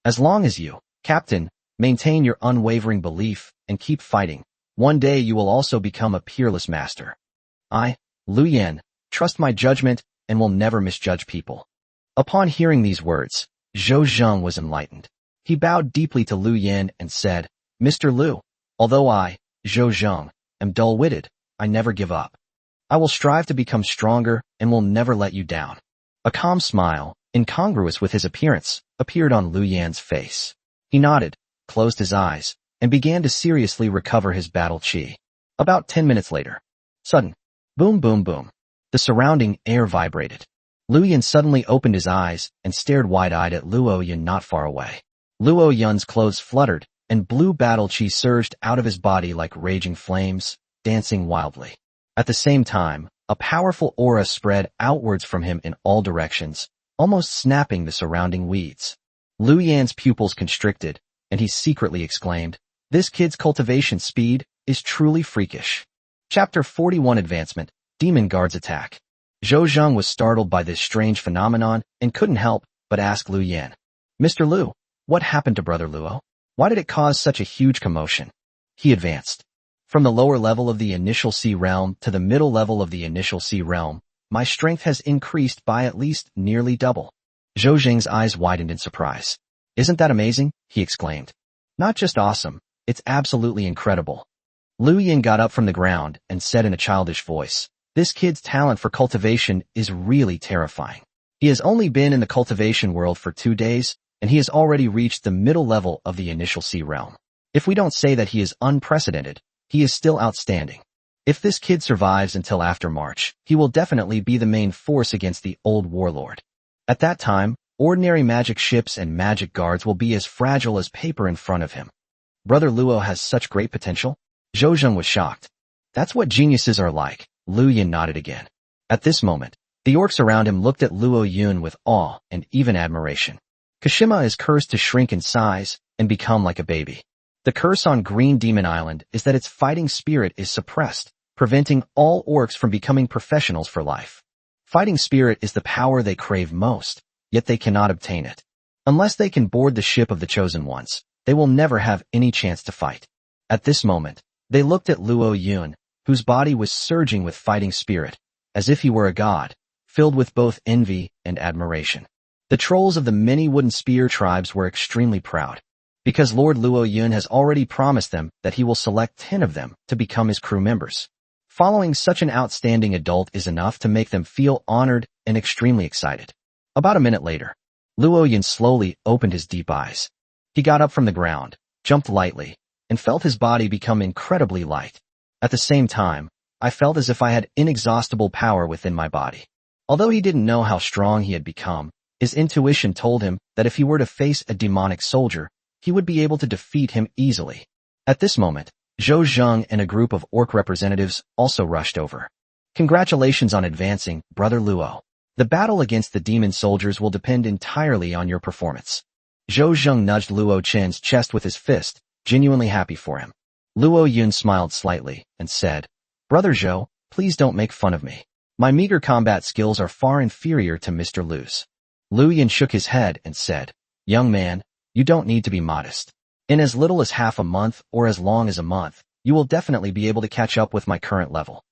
Speaker 1: As long as you, Captain, maintain your unwavering belief and keep fighting, one day you will also become a peerless master. I, Lu Yan, trust my judgment and will never misjudge people." Upon hearing these words, Zhou Zheng was enlightened. He bowed deeply to Lu Yan and said, "Mr. Lu, although I, Zhou Zheng, am dull-witted, I never give up. I will strive to become stronger and will never let you down." A calm smile, incongruous with his appearance, appeared on Lu Yan's face. He nodded, closed his eyes, and began to seriously recover his battle chi. About 10 minutes later, sudden, boom boom boom, the surrounding air vibrated. Lu Yan suddenly opened his eyes and stared wide-eyed at Luo Yun not far away. Luo Yun's clothes fluttered, and blue battle chi surged out of his body like raging flames, dancing wildly. At the same time, a powerful aura spread outwards from him in all directions, almost snapping the surrounding weeds. Lu Yan's pupils constricted, and he secretly exclaimed, "This kid's cultivation speed is truly freakish." Chapter 41 Advancement, Demon Guards Attack. Zhou Zheng was startled by this strange phenomenon and couldn't help but ask Lu Yan, "Mr. Lu, what happened to Brother Luo? Why did it cause such a huge commotion?" He advanced. "From the lower level of the initial sea realm to the middle level of the initial sea realm, my strength has increased by at least nearly double." Zhou Zheng's eyes widened in surprise. "Isn't that amazing?" he exclaimed. "Not just awesome, it's absolutely incredible." Lu Yan got up from the ground and said in a childish voice, "This kid's talent for cultivation is really terrifying. He has only been in the cultivation world for 2 days, and he has already reached the middle level of the initial sea realm. If we don't say that he is unprecedented, he is still outstanding. If this kid survives until after March, he will definitely be the main force against the old warlord. At that time, ordinary magic ships and magic guards will be as fragile as paper in front of him. Brother Luo has such great potential?" Zhou Zheng was shocked. "That's what geniuses are like." Lu Yan nodded again. At this moment, the orcs around him looked at Luo Yun with awe and even admiration. Kashima is cursed to shrink in size and become like a baby. The curse on Green Demon Island is that its fighting spirit is suppressed, preventing all orcs from becoming professionals for life. Fighting spirit is the power they crave most, yet they cannot obtain it. Unless they can board the ship of the Chosen Ones, they will never have any chance to fight. At this moment, they looked at Luo Yun, whose body was surging with fighting spirit, as if he were a god, filled with both envy and admiration. The trolls of the many wooden spear tribes were extremely proud, because Lord Luo Yun has already promised them that he will select 10 of them to become his crew members. Following such an outstanding adult is enough to make them feel honored and extremely excited. About a minute later, Luo Yun slowly opened his deep eyes. He got up from the ground, jumped lightly, and felt his body become incredibly light. At the same time, I felt as if I had inexhaustible power within my body. Although he didn't know how strong he had become, his intuition told him that if he were to face a demonic soldier, he would be able to defeat him easily. At this moment, Zhou Zheng and a group of orc representatives also rushed over. Congratulations on advancing, Brother Luo. The battle against the demon soldiers will depend entirely on your performance. Zhou Zheng nudged Luo Chen's chest with his fist, genuinely happy for him. Luo Yun smiled slightly and said, Brother Zhou, please don't make fun of me. My meager combat skills are far inferior to Mr. Lu's. Lu Yun shook his head and said, Young man, you don't need to be modest. In as little as half a month or as long as a month, you will definitely be able to catch up with my current level.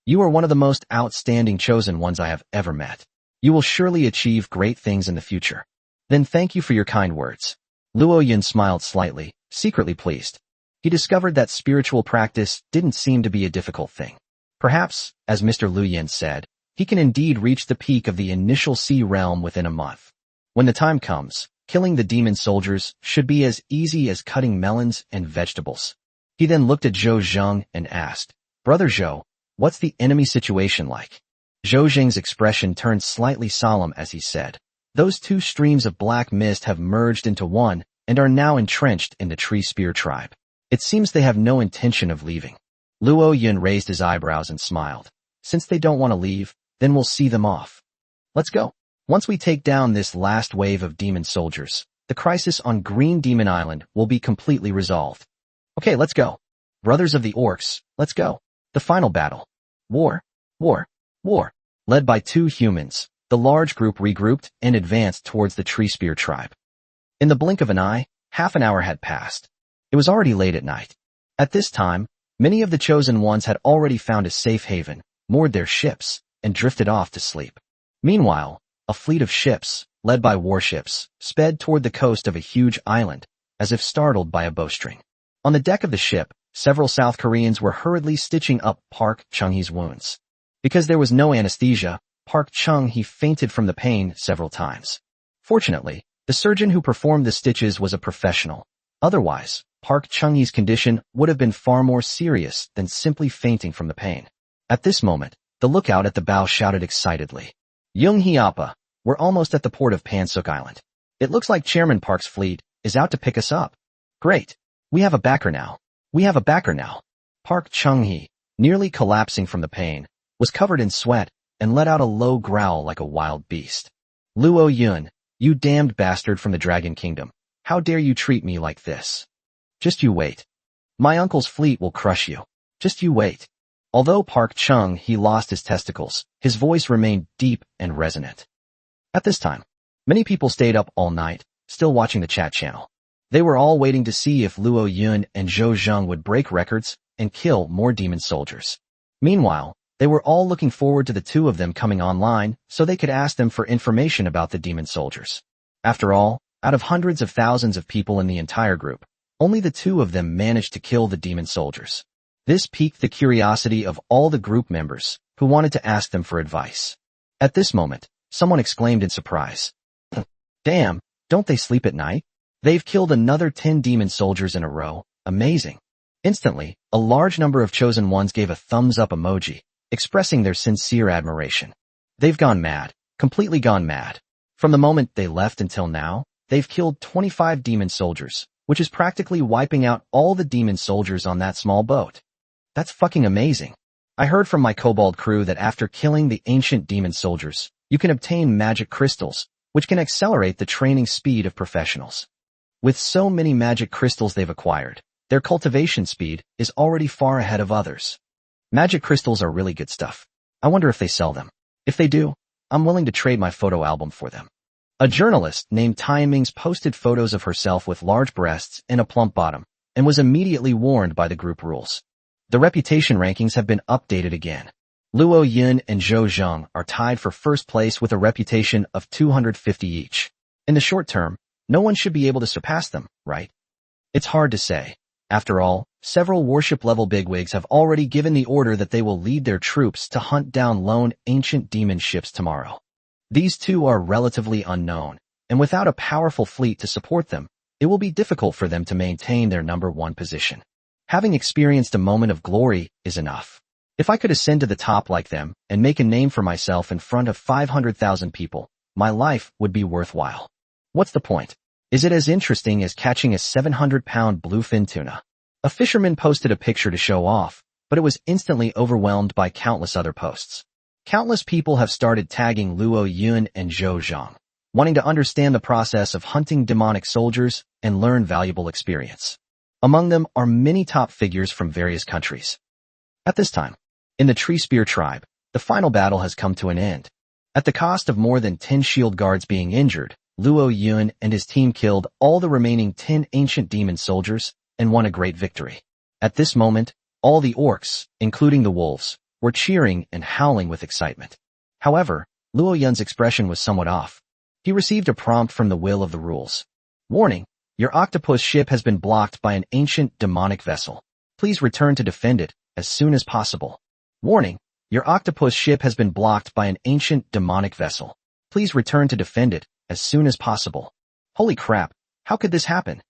Speaker 1: You are one of the most outstanding chosen ones I have ever met. You will surely achieve great things in the future. Then thank you for your kind words. Luo Yun smiled slightly, secretly pleased. He discovered that spiritual practice didn't seem to be a difficult thing. Perhaps, as Mr. Lu Yin said, he can indeed reach the peak of the initial sea realm within a month. When the time comes, killing the demon soldiers should be as easy as cutting melons and vegetables. He then looked at Zhou Zheng and asked, Brother Zhou, what's the enemy situation like? Zhou Zheng's expression turned slightly solemn as he said, Those two streams of black mist have merged into one and are now entrenched in the tree spear tribe. It seems they have no intention of leaving. Luo Yun raised his eyebrows and smiled. Since they don't want to leave, then we'll see them off. Let's go. Once we take down this last wave of demon soldiers, the crisis on Green Demon Island will be completely resolved. Okay, let's go. Brothers of the Orcs, let's go. The final battle. War. Led by 2 humans, the large group regrouped and advanced towards the tree spear tribe. In the blink of an eye, half an hour had passed. It was already late at night. At this time, many of the chosen ones had already found a safe haven, moored their ships, and drifted off to sleep. Meanwhile, a fleet of ships, led by warships, sped toward the coast of a huge island, as if startled by a bowstring. On the deck of the ship, several South Koreans were hurriedly stitching up Park Chung-hee's wounds. Because there was no anesthesia, Park Chung-hee fainted from the pain several times. Fortunately, the surgeon who performed the stitches was a professional. Otherwise, Park Chung-hee's condition would have been far more serious than simply fainting from the pain. At this moment, the lookout at the bow shouted excitedly, Young-hee Appa, we're almost at the port of Pansuk Island. It looks like Chairman Park's fleet is out to pick us up. Great. We have a backer now. Park Chung-hee, nearly collapsing from the pain, was covered in sweat and let out a low growl like a wild beast. Luo Yun, you damned bastard from the Dragon Kingdom. How dare you treat me like this? Just you wait. My uncle's fleet will crush you. Just you wait. Although Park Chung-hee lost his testicles, his voice remained deep and resonant. At this time, many people stayed up all night, still watching the chat channel. They were all waiting to see if Luo Yun and Zhou Zheng would break records and kill more demon soldiers. Meanwhile, they were all looking forward to the 2 of them coming online so they could ask them for information about the demon soldiers. After all, out of hundreds of thousands of people in the entire group, only the 2 of them managed to kill the demon soldiers. This piqued the curiosity of all the group members, who wanted to ask them for advice. At this moment, someone exclaimed in surprise. Damn, don't they sleep at night? They've killed another 10 demon soldiers in a row. Amazing. Instantly, a large number of chosen ones gave a thumbs up emoji, expressing their sincere admiration. They've gone mad, completely gone mad. From the moment they left until now, they've killed 25 demon soldiers, which is practically wiping out all the demon soldiers on that small boat. That's fucking amazing. I heard from my kobold crew that after killing the ancient demon soldiers, you can obtain magic crystals, which can accelerate the training speed of professionals. With so many magic crystals they've acquired, their cultivation speed is already far ahead of others. Magic crystals are really good stuff. I wonder if they sell them. If they do, I'm willing to trade my photo album for them. A journalist named Tai Mings posted photos of herself with large breasts and a plump bottom, and was immediately warned by the group rules. The reputation rankings have been updated again. Luo Yun and Zhou Zheng are tied for first place with a reputation of 250 each. In the short term, no one should be able to surpass them, right? It's hard to say. After all, several warship-level bigwigs have already given the order that they will lead their troops to hunt down lone ancient demon ships tomorrow. These two are relatively unknown, and without a powerful fleet to support them, it will be difficult for them to maintain their number one position. Having experienced a moment of glory is enough. If I could ascend to the top like them and make a name for myself in front of 500,000 people, my life would be worthwhile. What's the point? Is it as interesting as catching a 700-pound bluefin tuna? A fisherman posted a picture to show off, but it was instantly overwhelmed by countless other posts. Countless people have started tagging Luo Yun and Zhou Zheng, wanting to understand the process of hunting demonic soldiers and learn valuable experience. Among them are many top figures from various countries. At this time, in the Tree Spear tribe, the final battle has come to an end. At the cost of more than 10 shield guards being injured, Luo Yun and his team killed all the remaining 10 ancient demon soldiers and won a great victory. At this moment, all the orcs, including the wolves, were cheering and howling with excitement. However, Luo Yun's expression was somewhat off. He received a prompt from the will of the rules. Warning, your octopus ship has been blocked by an ancient demonic vessel. Please return to defend it as soon as possible. Warning, your octopus ship has been blocked by an ancient demonic vessel. Please return to defend it as soon as possible. Holy crap, how could this happen?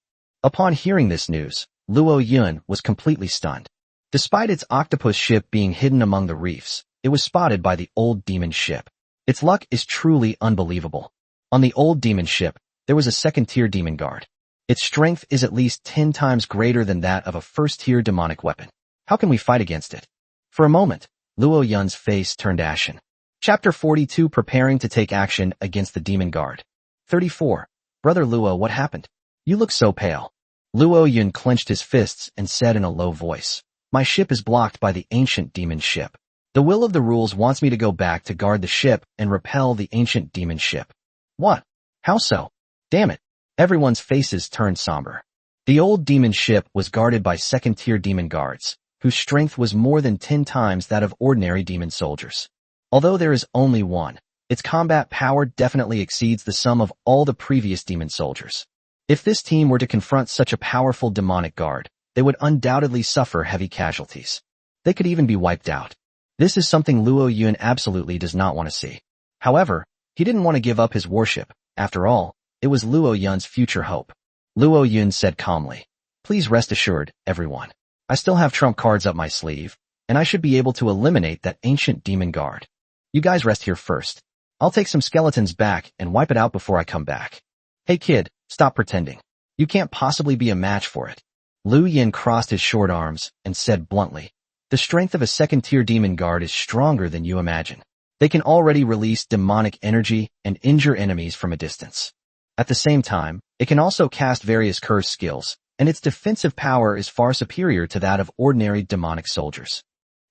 Speaker 1: Upon hearing this news, Luo Yun was completely stunned. Despite its octopus ship being hidden among the reefs, it was spotted by the old demon ship. Its luck is truly unbelievable. On the old demon ship, there was a second-tier demon guard. Its strength is at least 10 times greater than that of a first-tier demonic weapon. How can we fight against it? For a moment, Luo Yun's face turned ashen. Chapter 42 Preparing to take action against the demon guard. 34. Brother Luo, what happened? You look so pale. Luo Yun clenched his fists and said in a low voice, my ship is blocked by the ancient demon ship. The will of the rules wants me to go back to guard the ship and repel the ancient demon ship. What? How so? Damn it. Everyone's faces turned somber. The old demon ship was guarded by second-tier demon guards, whose strength was more than 10 times that of ordinary demon soldiers. Although there is only one, its combat power definitely exceeds the sum of all the previous demon soldiers. If this team were to confront such a powerful demonic guard, they would undoubtedly suffer heavy casualties. They could even be wiped out. This is something Luo Yun absolutely does not want to see. However, he didn't want to give up his warship. After all, it was Luo Yun's future hope. Luo Yun said calmly, please rest assured, everyone. I still have trump cards up my sleeve, and I should be able to eliminate that ancient demon guard. You guys rest here first. I'll take some skeletons back and wipe it out before I come back. Hey kid, stop pretending. You can't possibly be a match for it. Lu Yin crossed his short arms and said bluntly, the strength of a second-tier demon guard is stronger than you imagine. They can already release demonic energy and injure enemies from a distance. At the same time, it can also cast various curse skills, and its defensive power is far superior to that of ordinary demonic soldiers.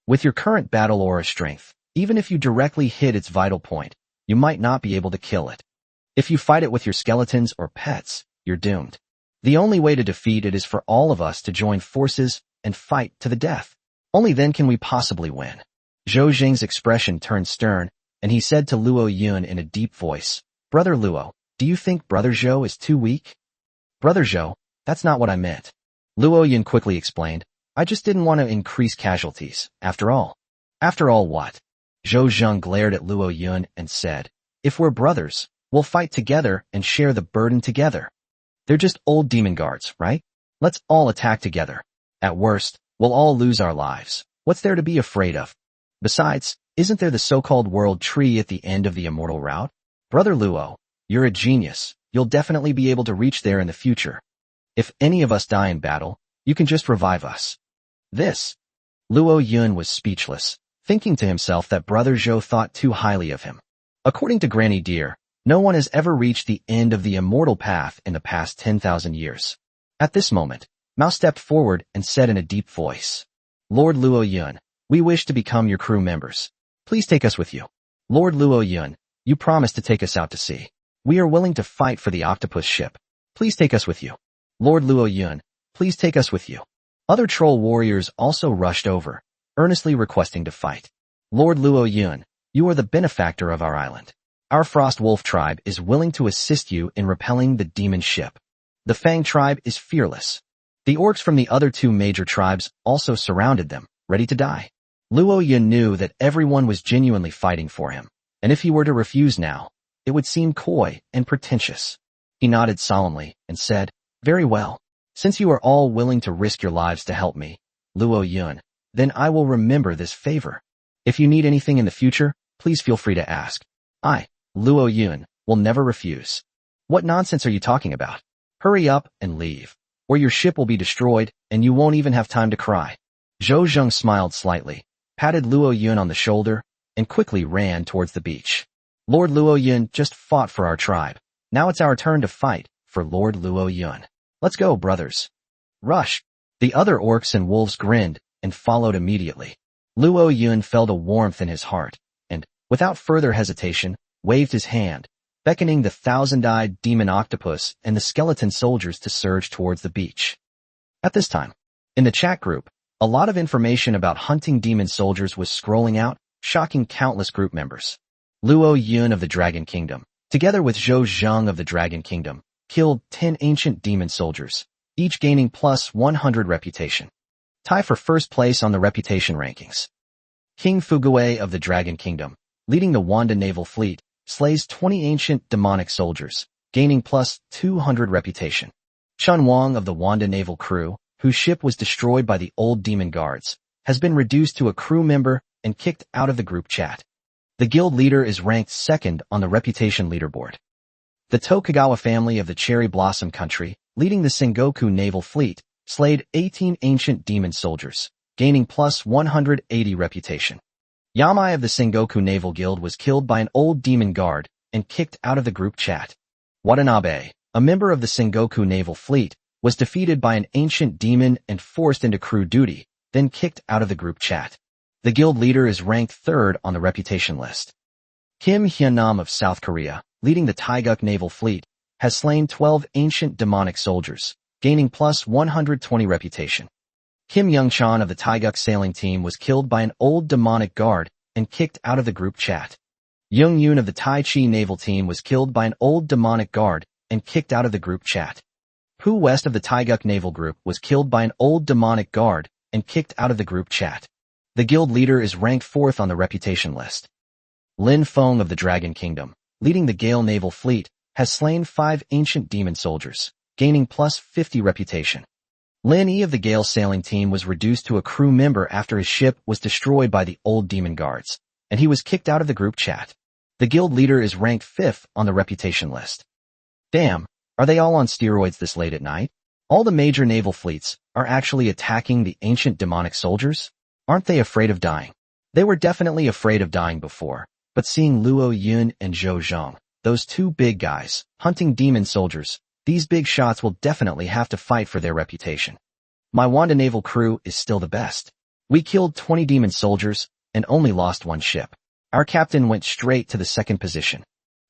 Speaker 1: With your current battle aura strength, even if you directly hit its vital point, you might not be able to kill it. If you fight it with your skeletons or pets, you're doomed. The only way to defeat it is for all of us to join forces and fight to the death. Only then can we possibly win. Zhou Zheng's expression turned stern, and he said to Luo Yun in a deep voice, Brother Luo, do you think Brother Zhou is too weak? Brother Zhou, that's not what I meant. Luo Yun quickly explained, I just didn't want to increase casualties, after all. After all what? Zhou Zheng glared at Luo Yun and said, if we're brothers, we'll fight together and share the burden together. They're just old demon guards, right? Let's all attack together. At worst, we'll all lose our lives. What's there to be afraid of? Besides, isn't there the so-called world tree at the end of the immortal route? Brother Luo, you're a genius. You'll definitely be able to reach there in the future. If any of us die in battle, you can just revive us. This. Luo Yun was speechless, thinking to himself that Brother Zhou thought too highly of him. According to Granny Deer, no one has ever reached the end of the immortal path in the past 10,000 years. At this moment, Mao stepped forward and said in a deep voice, Lord Luo Yun, we wish to become your crew members. Please take us with you. Lord Luo Yun, you promised to take us out to sea. We are willing to fight for the octopus ship. Please take us with you. Lord Luo Yun, please take us with you. Other troll warriors also rushed over, earnestly requesting to fight. Lord Luo Yun, you are the benefactor of our island. Our Frost Wolf tribe is willing to assist you in repelling the demon ship. The Fang tribe is fearless. The orcs from the other two major tribes also surrounded them, ready to die. Luo Yun knew that everyone was genuinely fighting for him, and if he were to refuse now, it would seem coy and pretentious. He nodded solemnly and said, "Very well. Since you are all willing to risk your lives to help me, Luo Yun, then I will remember this favor. If you need anything in the future, please feel free to ask. I, Luo Yun, will never refuse." "What nonsense are you talking about? Hurry up and leave, or your ship will be destroyed and you won't even have time to cry." Zhou Zheng smiled slightly, patted Luo Yun on the shoulder, and quickly ran towards the beach. "Lord Luo Yun just fought for our tribe. Now it's our turn to fight for Lord Luo Yun. Let's go, brothers. Rush." The other orcs and wolves grinned and followed immediately. Luo Yun felt a warmth in his heart, and, without further hesitation, waved his hand, beckoning the thousand-eyed demon octopus and the skeleton soldiers to surge towards the beach. At this time, in the chat group, a lot of information about hunting demon soldiers was scrolling out, shocking countless group members. Luo Yun of the Dragon Kingdom, together with Zhou Zheng of the Dragon Kingdom, killed 10 ancient demon soldiers, each gaining plus 100 reputation. Tie for first place on the reputation rankings. King Fuguei of the Dragon Kingdom, leading the Wanda naval fleet, slays 20 ancient demonic soldiers, gaining plus 200 reputation. Chun Wang of the Wanda naval crew, whose ship was destroyed by the old demon guards, has been reduced to a crew member and kicked out of the group chat. The guild leader is ranked second on the reputation leaderboard. The Tokugawa family of the Cherry Blossom country, leading the Sengoku naval fleet, slayed 18 ancient demon soldiers, gaining plus 180 reputation. Yamai of the Sengoku Naval Guild was killed by an old demon guard and kicked out of the group chat. Watanabe, a member of the Sengoku Naval Fleet, was defeated by an ancient demon and forced into crew duty, then kicked out of the group chat. The guild leader is ranked third on the reputation list. Kim Hyun-nam of South Korea, leading the Taeguk Naval Fleet, has slain 12 ancient demonic soldiers, gaining plus 120 reputation. Kim Young-chan of the Taeguk sailing team was killed by an old demonic guard and kicked out of the group chat. Young Yoon of the Tai Chi naval team was killed by an old demonic guard and kicked out of the group chat. Pu West of the Taeguk naval group was killed by an old demonic guard and kicked out of the group chat. The guild leader is ranked fourth on the reputation list. Lin Feng of the Dragon Kingdom, leading the Gale naval fleet, has slain 5 ancient demon soldiers, gaining plus 50 reputation. Lin Yi of the Gale sailing team was reduced to a crew member after his ship was destroyed by the old demon guards, and he was kicked out of the group chat. The guild leader is ranked 5th on the reputation list. Damn, are they all on steroids this late at night? All the major naval fleets are actually attacking the ancient demonic soldiers? Aren't they afraid of dying? They were definitely afraid of dying before, but seeing Luo Yun and Zhou Zheng, those two big guys, hunting demon soldiers, these big shots will definitely have to fight for their reputation. My Wanda naval crew is still the best. We killed 20 demon soldiers and only lost 1 ship. Our captain went straight to the 2nd position.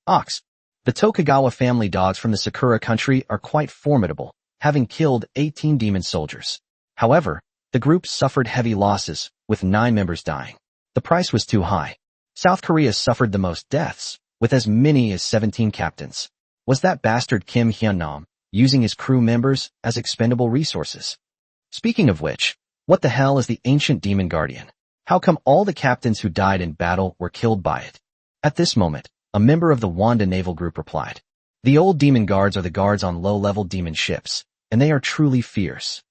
Speaker 1: Ox. The Tokugawa family dogs from the Sakura country are quite formidable, having killed 18 demon soldiers. However, the group suffered heavy losses, with 9 members dying. The price was too high. South Korea suffered the most deaths, with as many as 17 captains. Was that bastard Kim Hyun-nam using his crew members as expendable resources? Speaking of which, what the hell is the ancient demon guardian? How come all the captains who died in battle were killed by it? At this moment, a member of the Wanda naval group replied. The old demon guards are the guards on low-level demon ships, and they are truly fierce.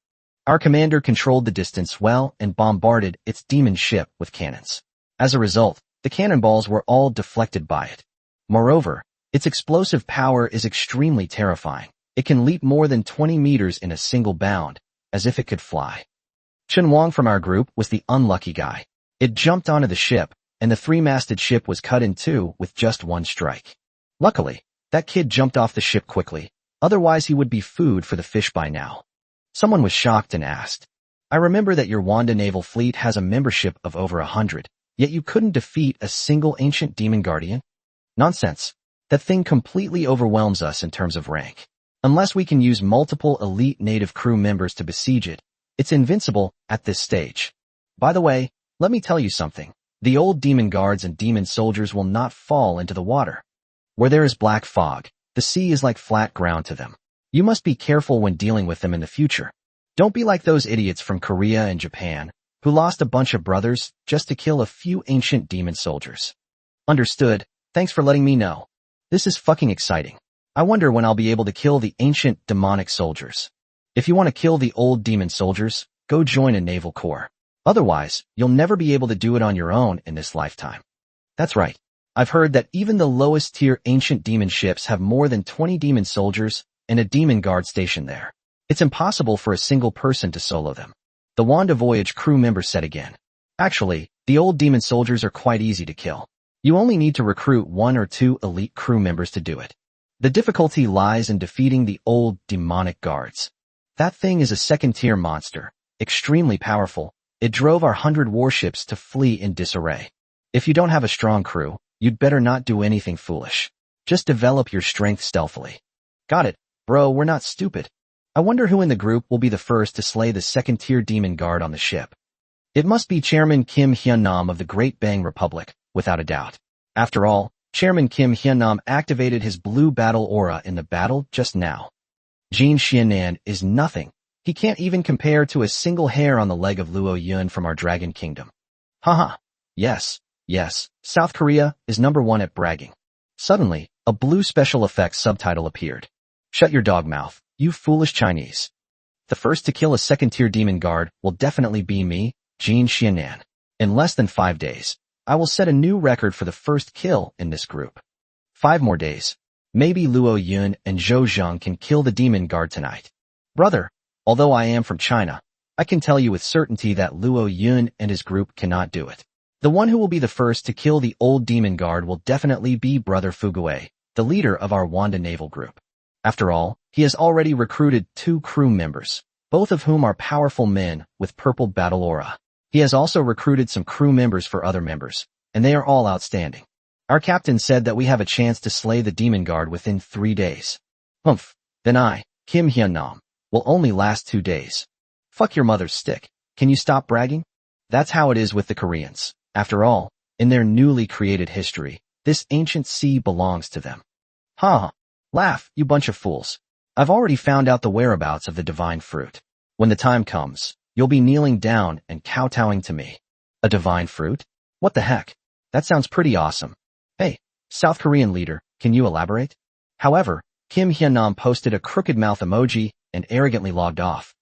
Speaker 1: Our commander controlled the distance well and bombarded its demon ship with cannons. As a result, the cannonballs were all deflected by it. Moreover, its explosive power is extremely terrifying. It can leap more than 20 meters in a single bound, as if it could fly. Chun Wang from our group was the unlucky guy. It jumped onto the ship, and the 3-masted ship was cut in 2 with just 1 strike. Luckily, that kid jumped off the ship quickly, otherwise he would be food for the fish by now. Someone was shocked and asked, "I remember that your Wanda naval fleet has a membership of over 100, yet you couldn't defeat a single ancient demon guardian?" Nonsense. That thing completely overwhelms us in terms of rank. Unless we can use multiple elite native crew members to besiege it, it's invincible at this stage. By the way, let me tell you something. The old demon guards and demon soldiers will not fall into the water. Where there is black fog, the sea is like flat ground to them. You must be careful when dealing with them in the future. Don't be like those idiots from Korea and Japan, who lost a bunch of brothers just to kill a few ancient demon soldiers. Understood. Thanks for letting me know. This is fucking exciting. I wonder when I'll be able to kill the ancient demonic soldiers. If you want to kill the old demon soldiers, go join a naval corps. Otherwise, you'll never be able to do it on your own in this lifetime. That's right. I've heard that even the lowest tier ancient demon ships have more than 20 demon soldiers and a demon guard stationed there. It's impossible for a single person to solo them. The Wanda Voyage crew member said again. Actually, the old demon soldiers are quite easy to kill. You only need to recruit 1 or 2 elite crew members to do it. The difficulty lies in defeating the old demonic guards. That thing is a second-tier monster, extremely powerful. It drove our 100 warships to flee in disarray. If you don't have a strong crew, you'd better not do anything foolish. Just develop your strength stealthily. Got it, bro, we're not stupid. I wonder who in the group will be the first to slay the second-tier demon guard on the ship. It must be Chairman Kim Hyun-nam of the Great Bang Republic, without a doubt. After all, Chairman Kim Hyun-nam activated his blue battle aura in the battle just now. Jin Xianan is nothing. He can't even compare to a single hair on the leg of Luo Yun from our Dragon Kingdom. Haha. Yes, South Korea is #1 at bragging. Suddenly, a blue special effects subtitle appeared. Shut your dog mouth, you foolish Chinese. The first to kill a second-tier demon guard will definitely be me, Jin Xianan. In less than 5 days, I will set a new record for the first kill in this group. 5 more days. Maybe Luo Yun and Zhou Zheng can kill the demon guard tonight. Brother, although I am from China, I can tell you with certainty that Luo Yun and his group cannot do it. The one who will be the first to kill the old demon guard will definitely be Brother Fugue, the leader of our Wanda naval group. After all, he has already recruited 2 crew members, both of whom are powerful men with purple battle aura. He has also recruited some crew members for other members, and they are all outstanding. Our captain said that we have a chance to slay the demon guard within 3 days. Humph, then I, Kim Hyun-nam, will only last 2 days. Fuck your mother's stick. Can you stop bragging? That's how it is with the Koreans. After all, in their newly created history, this ancient sea belongs to them. Ha! Laugh, you bunch of fools. I've already found out the whereabouts of the divine fruit. When the time comes, you'll be kneeling down and kowtowing to me. A divine fruit? What the heck? That sounds pretty awesome. Hey, South Korean leader, can you elaborate? However, Kim Hyun-nam posted a crooked mouth emoji and arrogantly logged off.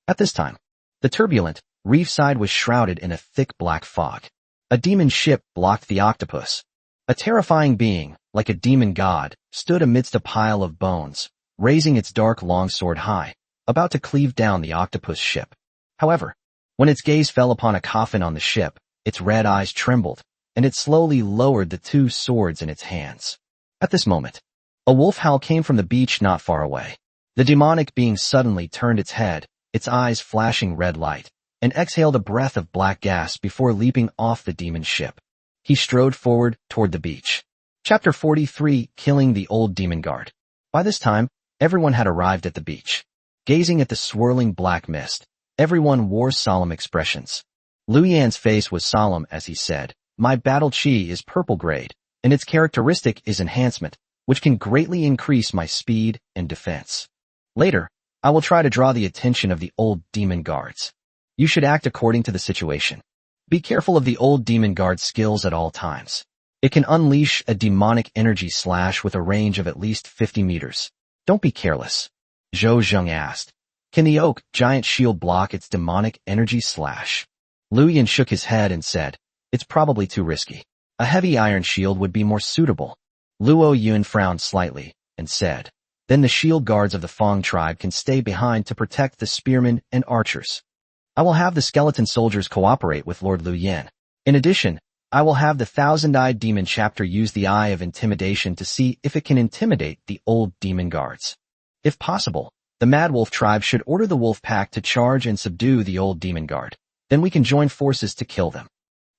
Speaker 1: At this time, the turbulent reef side was shrouded in a thick black fog. A demon ship blocked the Octopus. A terrifying being, like a demon god, stood amidst a pile of bones, raising its dark longsword high, about to cleave down the Octopus ship. However, when its gaze fell upon a coffin on the ship, its red eyes trembled, and it slowly lowered the 2 swords in its hands. At this moment, a wolf howl came from the beach not far away. The demonic being suddenly turned its head, its eyes flashing red light, and exhaled a breath of black gas before leaping off the demon ship. He strode forward toward the beach. Chapter 43, Killing the Old Demon Guard. By this time, everyone had arrived at the beach. Gazing at the swirling black mist, everyone wore solemn expressions. Liu Yan's face was solemn as he said, "My battle chi is purple grade, and its characteristic is enhancement, which can greatly increase my speed and defense. Later, I will try to draw the attention of the old demon guards. You should act according to the situation. Be careful of the old demon guard's skills at all times. It can unleash a demonic energy slash with a range of at least 50 meters. Don't be careless." Zhou Zheng asked. "Can the oak giant shield block its demonic energy slash?" Liu Yan shook his head and said, "It's probably too risky. A heavy iron shield would be more suitable." Luo Yun frowned slightly and said, "Then the shield guards of the Fong tribe can stay behind to protect the spearmen and archers. I will have the skeleton soldiers cooperate with Lord Liu Yan. In addition, I will have the thousand-eyed demon chapter use the eye of intimidation to see if it can intimidate the old demon guards. If possible, the Mad Wolf tribe should order the wolf pack to charge and subdue the old demon guard. Then we can join forces to kill them."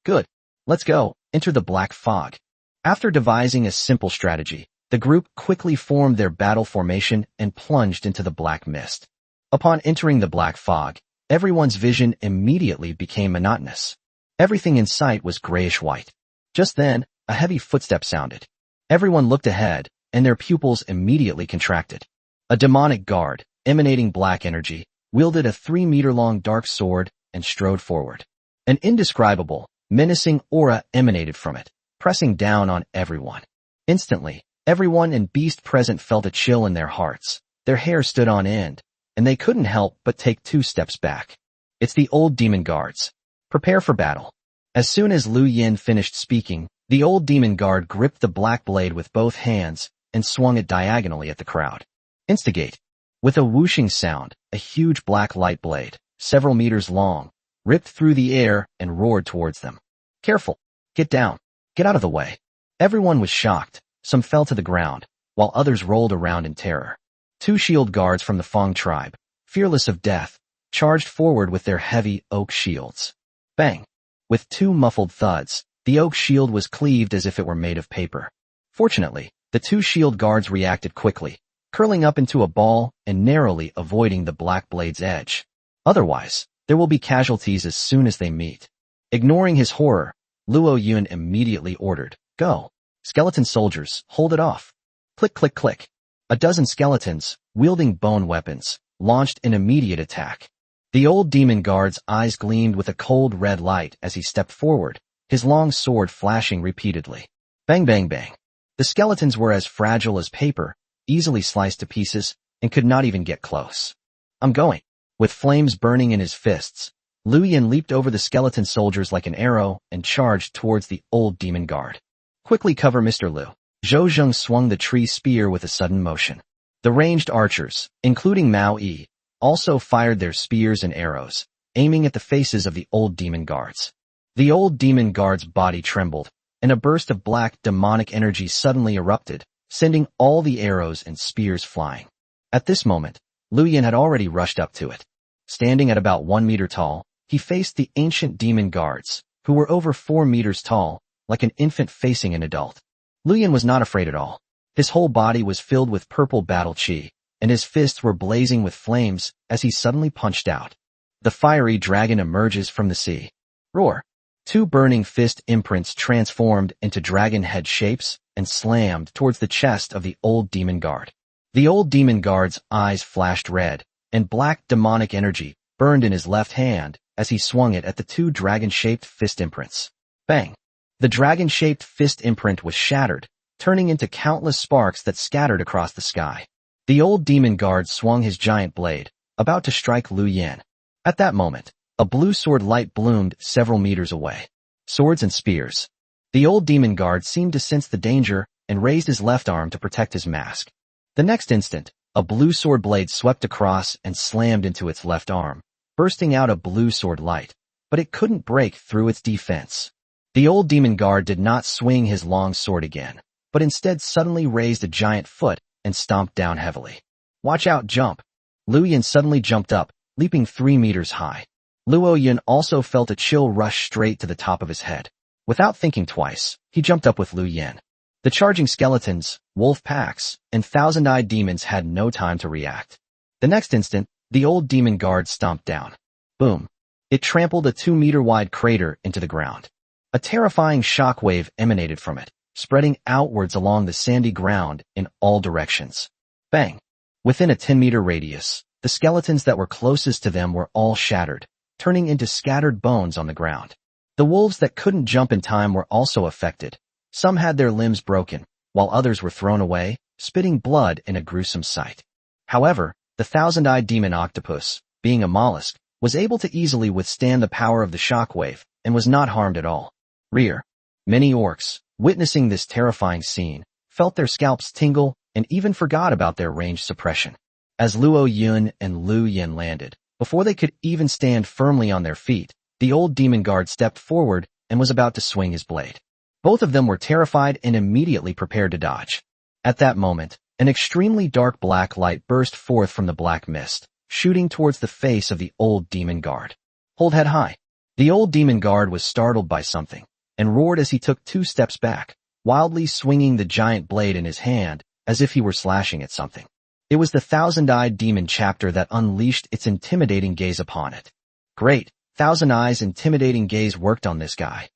Speaker 1: "Good. Let's go. Enter the black fog." After devising a simple strategy, the group quickly formed their battle formation and plunged into the black mist. Upon entering the black fog, everyone's vision immediately became monotonous. Everything in sight was grayish-white. Just then, a heavy footstep sounded. Everyone looked ahead, and their pupils immediately contracted. A demonic guard, emanating black energy, wielded a 3-meter-long dark sword and strode forward. An indescribable, menacing aura emanated from it, pressing down on everyone. Instantly, everyone and beast present felt a chill in their hearts. Their hair stood on end, and they couldn't help but take 2 steps back. It's the old demon guards. Prepare for battle. As soon as Lu Yin finished speaking, the old demon guard gripped the black blade with both hands and swung it diagonally at the crowd. Instigate. With a whooshing sound, a huge black light blade, several meters long, ripped through the air and roared towards them. Careful. Get down. Get out of the way. Everyone was shocked. Some fell to the ground, while others rolled around in terror. 2 shield guards from the Fang tribe, fearless of death, charged forward with their heavy oak shields. Bang! With 2 muffled thuds, the oak shield was cleaved as if it were made of paper. Fortunately, the 2 shield guards reacted quickly, curling up into a ball and narrowly avoiding the black blade's edge. Otherwise, there will be casualties as soon as they meet. Ignoring his horror, Luo Yun immediately ordered, "Go! Skeleton soldiers, hold it off!" Click, click, click. A dozen skeletons, wielding bone weapons, launched an immediate attack. The old demon guard's eyes gleamed with a cold red light as he stepped forward, his long sword flashing repeatedly. Bang, bang, bang. The skeletons were as fragile as paper, easily sliced to pieces, and could not even get close. "I'm going." With flames burning in his fists, Lu Yin leaped over the skeleton soldiers like an arrow and charged towards the old demon guard. "Quickly cover Mr. Lu." Zhou Zheng swung the tree spear with a sudden motion. The ranged archers, including Mao Yi, also fired their spears and arrows, aiming at the faces of the old demon guards. The old demon guard's body trembled, and a burst of black demonic energy suddenly erupted, sending all the arrows and spears flying. At this moment, Lu Yin had already rushed up to it. Standing at about 1 meter tall, he faced the ancient demon guards, who were over 4 meters tall, like an infant facing an adult. Lu Yin was not afraid at all. His whole body was filled with purple battle chi, and his fists were blazing with flames as he suddenly punched out. The fiery dragon emerges from the sea. Roar! 2 burning fist imprints transformed into dragon head shapes and slammed towards the chest of the old demon guard. The old demon guard's eyes flashed red, and black demonic energy burned in his left hand as he swung it at the 2 dragon-shaped fist imprints. Bang! The dragon-shaped fist imprint was shattered, turning into countless sparks that scattered across the sky. The old demon guard swung his giant blade, about to strike Lu Yin. At that moment, a blue sword light bloomed several meters away. Swords and spears. The old demon guard seemed to sense the danger and raised his left arm to protect his mask. The next instant, a blue sword blade swept across and slammed into its left arm, bursting out a blue sword light, but it couldn't break through its defense. The old demon guard did not swing his long sword again, but instead suddenly raised a giant foot and stomped down heavily. "Watch out, jump!" Lu Yin suddenly jumped up, leaping 3 meters high. Luo Yin also felt a chill rush straight to the top of his head. Without thinking twice, he jumped up with Lu Yin. The charging skeletons, wolf packs, and thousand-eyed demons had no time to react. The next instant, the old demon guard stomped down. Boom! It trampled a 2-meter-wide crater into the ground. A terrifying shockwave emanated from it, spreading outwards along the sandy ground in all directions. Bang! Within a 10-meter radius, the skeletons that were closest to them were all shattered, turning into scattered bones on the ground. The wolves that couldn't jump in time were also affected. Some had their limbs broken, while others were thrown away, spitting blood in a gruesome sight. However, the thousand-eyed demon Octopus, being a mollusk, was able to easily withstand the power of the shockwave and was not harmed at all. Rear. Many orcs, witnessing this terrifying scene, felt their scalps tingle and even forgot about their range suppression. As Luo Yun and Lu Yin landed, before they could even stand firmly on their feet, the old demon guard stepped forward and was about to swing his blade. Both of them were terrified and immediately prepared to dodge. At that moment, an extremely dark black light burst forth from the black mist, shooting towards the face of the old demon guard. Hold head high. The old demon guard was startled by something, and roared as he took 2 steps back, wildly swinging the giant blade in his hand as if he were slashing at something. It was the thousand-eyed demon chapter that unleashed its intimidating gaze upon it. Great, Thousand Eyes' intimidating gaze worked on this guy.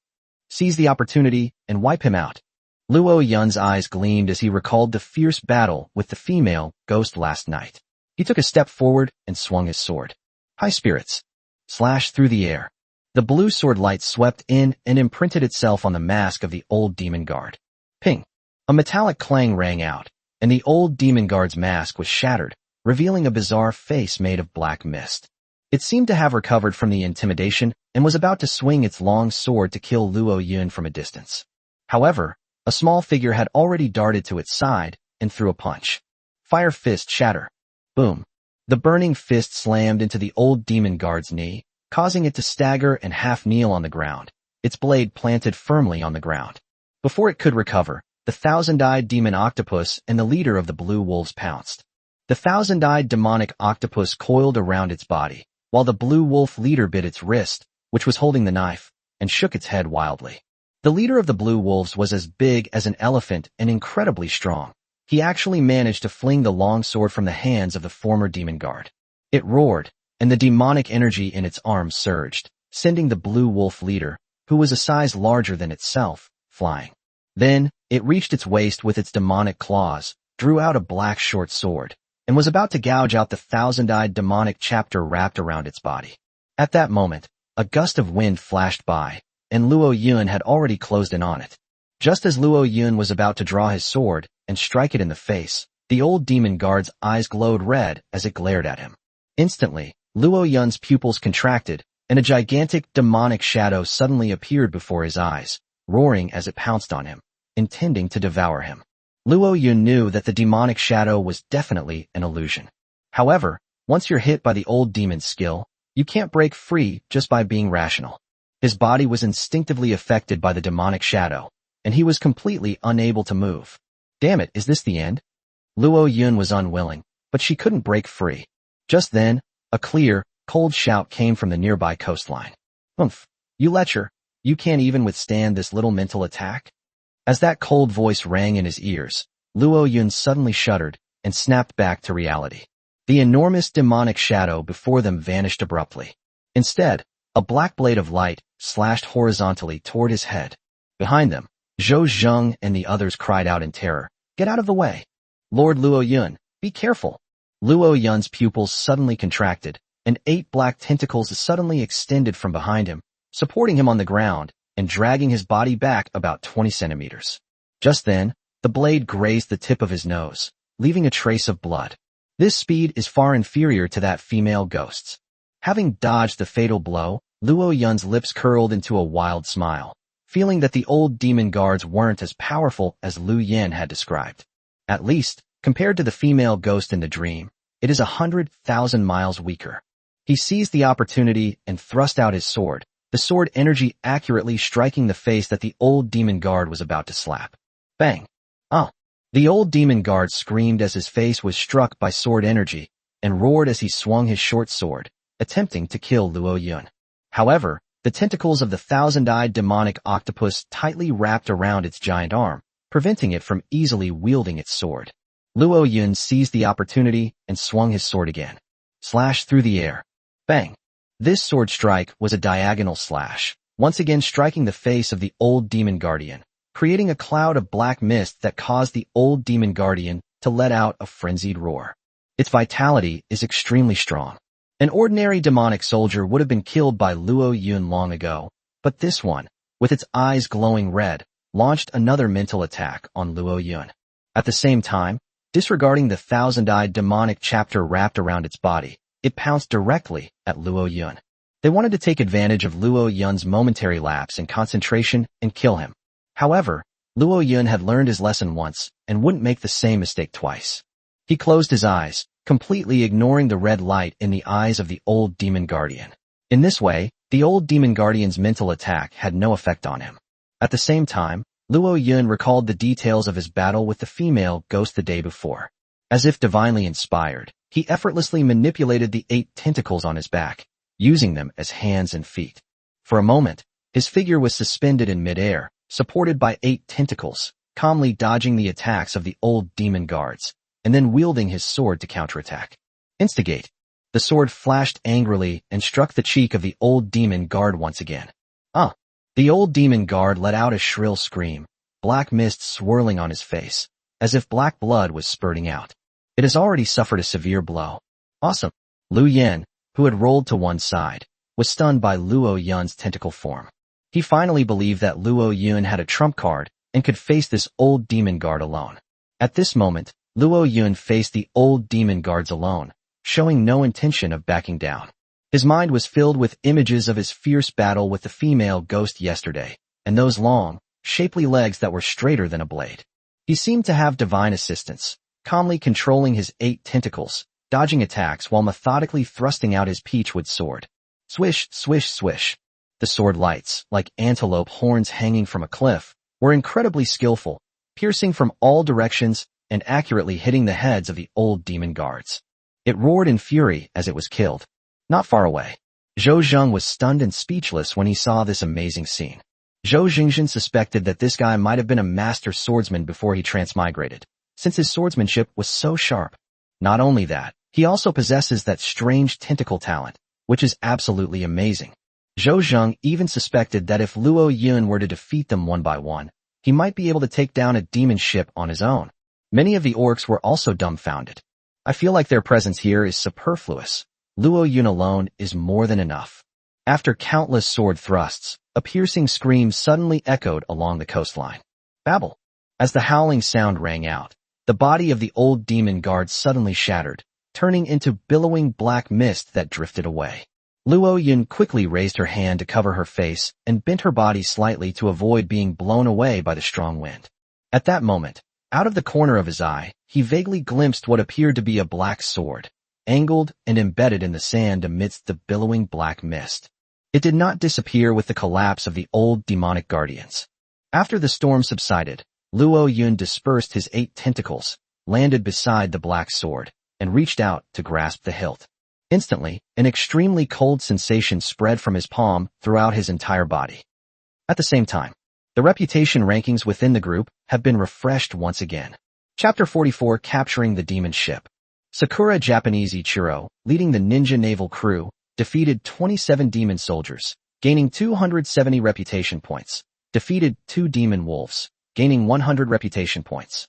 Speaker 1: Seize the opportunity and wipe him out. Luo Yun's eyes gleamed as he recalled the fierce battle with the female ghost last night. He took a step forward and swung his sword. High spirits. Slashed through the air. The blue sword light swept in and imprinted itself on the mask of the old demon guard. Ping. A metallic clang rang out, and the old demon guard's mask was shattered, revealing a bizarre face made of black mist. It seemed to have recovered from the intimidation and was about to swing its long sword to kill Luo Yun from a distance. However, a small figure had already darted to its side and threw a punch. Fire fist shatter. Boom. The burning fist slammed into the old demon guard's knee, causing it to stagger and half kneel on the ground, its blade planted firmly on the ground. Before it could recover, the thousand-eyed demon octopus and the leader of the blue wolves pounced. The thousand-eyed demonic octopus coiled around its body, while the blue wolf leader bit its wrist, which was holding the knife, and shook its head wildly. The leader of the blue wolves was as big as an elephant and incredibly strong. He actually managed to fling the long sword from the hands of the former demon guard. It roared, and the demonic energy in its arms surged, sending the blue wolf leader, who was a size larger than itself, flying. Then, it reached its waist with its demonic claws, drew out a black short sword, and was about to gouge out the thousand-eyed demonic chapter wrapped around its body. At that moment, a gust of wind flashed by, and Luo Yun had already closed in on it. Just as Luo Yun was about to draw his sword and strike it in the face, the old demon guard's eyes glowed red as it glared at him. Instantly, Luo Yun's pupils contracted, and a gigantic demonic shadow suddenly appeared before his eyes, roaring as it pounced on him, intending to devour him. Luo Yun knew that the demonic shadow was definitely an illusion. However, once you're hit by the old demon's skill, you can't break free just by being rational. His body was instinctively affected by the demonic shadow, and he was completely unable to move. Damn it, is this the end? Luo Yun was unwilling, but she couldn't break free. Just then, a clear, cold shout came from the nearby coastline. Oomph, you lecher, you can't even withstand this little mental attack? As that cold voice rang in his ears, Luo Yun suddenly shuddered and snapped back to reality. The enormous demonic shadow before them vanished abruptly. Instead, a black blade of light slashed horizontally toward his head. Behind them, Zhou Zheng and the others cried out in terror, "Get out of the way! Lord Luo Yun, be careful!" Luo Yun's pupils suddenly contracted, and 8 black tentacles suddenly extended from behind him, supporting him on the ground and dragging his body back about 20 centimeters. Just then, the blade grazed the tip of his nose, leaving a trace of blood. This speed is far inferior to that female ghost's. Having dodged the fatal blow, Luo Yun's lips curled into a wild smile, feeling that the old demon guards weren't as powerful as Lu Yen had described. At least, compared to the female ghost in the dream, it is 100,000 miles weaker. He seized the opportunity and thrust out his sword, the sword energy accurately striking the face that the old demon guard was about to slap. Bang! Oh! The old demon guard screamed as his face was struck by sword energy, and roared as he swung his short sword, attempting to kill Luo Yun. However, the tentacles of the thousand-eyed demonic octopus tightly wrapped around its giant arm, preventing it from easily wielding its sword. Luo Yun seized the opportunity and swung his sword again. Slash through the air. Bang! This sword strike was a diagonal slash, once again striking the face of the old demon guardian, creating a cloud of black mist that caused the old demon guardian to let out a frenzied roar. Its vitality is extremely strong. An ordinary demonic soldier would have been killed by Luo Yun long ago, but this one, with its eyes glowing red, launched another mental attack on Luo Yun. At the same time, disregarding the thousand-eyed demonic chapter wrapped around its body, it pounced directly at Luo Yun. They wanted to take advantage of Luo Yun's momentary lapse in concentration and kill him. However, Luo Yun had learned his lesson once and wouldn't make the same mistake twice. He closed his eyes, completely ignoring the red light in the eyes of the old demon guardian. In this way, the old demon guardian's mental attack had no effect on him. At the same time, Luo Yun recalled the details of his battle with the female ghost the day before. As if divinely inspired, he effortlessly manipulated the 8 tentacles on his back, using them as hands and feet. For a moment, his figure was suspended in midair, supported by 8 tentacles, calmly dodging the attacks of the old demon guards, and then wielding his sword to counterattack. Instigate. The sword flashed angrily and struck the cheek of the old demon guard once again. Ah! The old demon guard let out a shrill scream, black mist swirling on his face, as if black blood was spurting out. It has already suffered a severe blow. Awesome! Lu Yen, who had rolled to one side, was stunned by Luo Yun's tentacle form. He finally believed that Luo Yun had a trump card and could face this old demon guard alone. At this moment, Luo Yun faced the old demon guards alone, showing no intention of backing down. His mind was filled with images of his fierce battle with the female ghost yesterday, and those long, shapely legs that were straighter than a blade. He seemed to have divine assistance, calmly controlling his 8 tentacles, dodging attacks while methodically thrusting out his peachwood sword. Swish, swish, swish. The sword lights, like antelope horns hanging from a cliff, were incredibly skillful, piercing from all directions and accurately hitting the heads of the old demon guards. It roared in fury as it was killed. Not far away, Zhou Zheng was stunned and speechless when he saw this amazing scene. Zhou Xingzhen suspected that this guy might have been a master swordsman before he transmigrated, since his swordsmanship was so sharp. Not only that, he also possesses that strange tentacle talent, which is absolutely amazing. Zhou Zheng even suspected that if Luo Yun were to defeat them one by one, he might be able to take down a demon ship on his own. Many of the orcs were also dumbfounded. I feel like their presence here is superfluous. Luo Yun alone is more than enough. After countless sword thrusts, a piercing scream suddenly echoed along the coastline. Babble! As the howling sound rang out, the body of the old demon guard suddenly shattered, turning into billowing black mist that drifted away. Luo Yun quickly raised her hand to cover her face and bent her body slightly to avoid being blown away by the strong wind. At that moment, out of the corner of his eye, he vaguely glimpsed what appeared to be a black sword, angled and embedded in the sand amidst the billowing black mist. It did not disappear with the collapse of the old demonic guardians. After the storm subsided, Luo Yun dispersed his 8 tentacles, landed beside the black sword, and reached out to grasp the hilt. Instantly, an extremely cold sensation spread from his palm throughout his entire body. At the same time, the reputation rankings within the group have been refreshed once again. Chapter 44, Capturing the Demon Ship. Sakura Japanese Ichiro, leading the ninja naval crew, defeated 27 demon soldiers, gaining 270 reputation points, defeated 2 demon wolves, gaining 100 reputation points.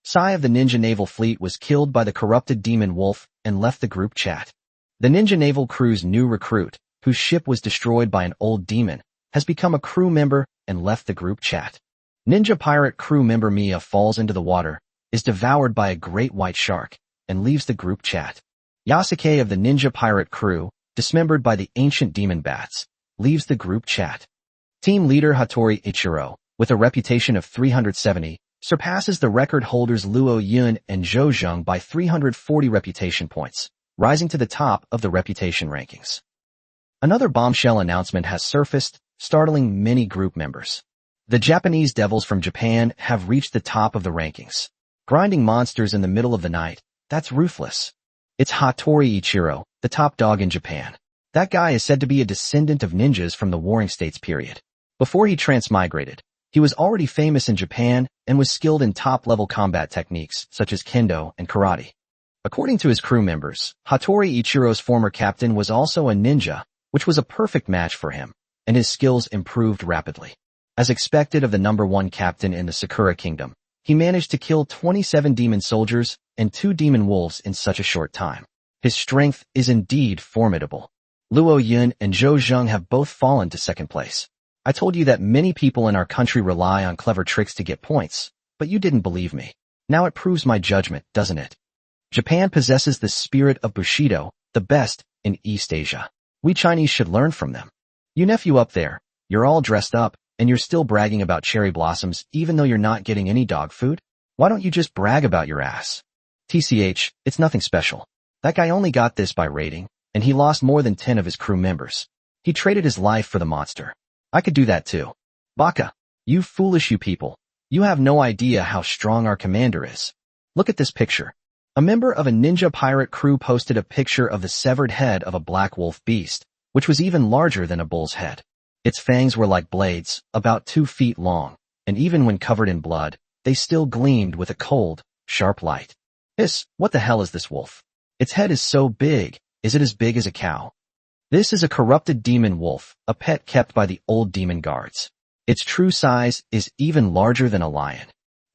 Speaker 1: Sai of the ninja naval fleet was killed by the corrupted demon wolf and left the group chat. The ninja naval crew's new recruit, whose ship was destroyed by an old demon, has become a crew member and left the group chat. Ninja pirate crew member Mia falls into the water, is devoured by a great white shark, and leaves the group chat. Yasuke of the ninja pirate crew, dismembered by the ancient demon bats, leaves the group chat. Team leader Hattori Ichiro, with a reputation of 370, surpasses the record holders Luo Yun and Zhou Zheng by 340 reputation points, rising to the top of the reputation rankings. Another bombshell announcement has surfaced, startling many group members. The Japanese devils from Japan have reached the top of the rankings. Grinding monsters in the middle of the night, that's ruthless. It's Hattori Ichiro, the top dog in Japan. That guy is said to be a descendant of ninjas from the Warring States period. Before he transmigrated, he was already famous in Japan and was skilled in top-level combat techniques such as kendo and karate. According to his crew members, Hattori Ichiro's former captain was also a ninja, which was a perfect match for him, and his skills improved rapidly. As expected of the number 1 captain in the Sakura Kingdom, he managed to kill 27 demon soldiers and 2 demon wolves in such a short time. His strength is indeed formidable. Luo Yun and Zhou Zheng have both fallen to second place. I told you that many people in our country rely on clever tricks to get points, but you didn't believe me. Now it proves my judgment, doesn't it? Japan possesses the spirit of Bushido, the best in East Asia. We Chinese should learn from them. You nephew up there, you're all dressed up, and you're still bragging about cherry blossoms even though you're not getting any dog food? Why don't you just brag about your ass? TCH, it's nothing special. That guy only got this by raiding, and he lost more than 10 of his crew members. He traded his life for the monster. I could do that too. Baka, you foolish you people. You have no idea how strong our commander is. Look at this picture. A member of a ninja pirate crew posted a picture of the severed head of a black wolf beast, which was even larger than a bull's head. Its fangs were like blades, about 2 feet long, and even when covered in blood, they still gleamed with a cold, sharp light. What the hell is this wolf? Its head is so big, Is it as big as a cow? This is a corrupted demon wolf, a pet kept by the old demon guards. Its true size is even larger than a lion.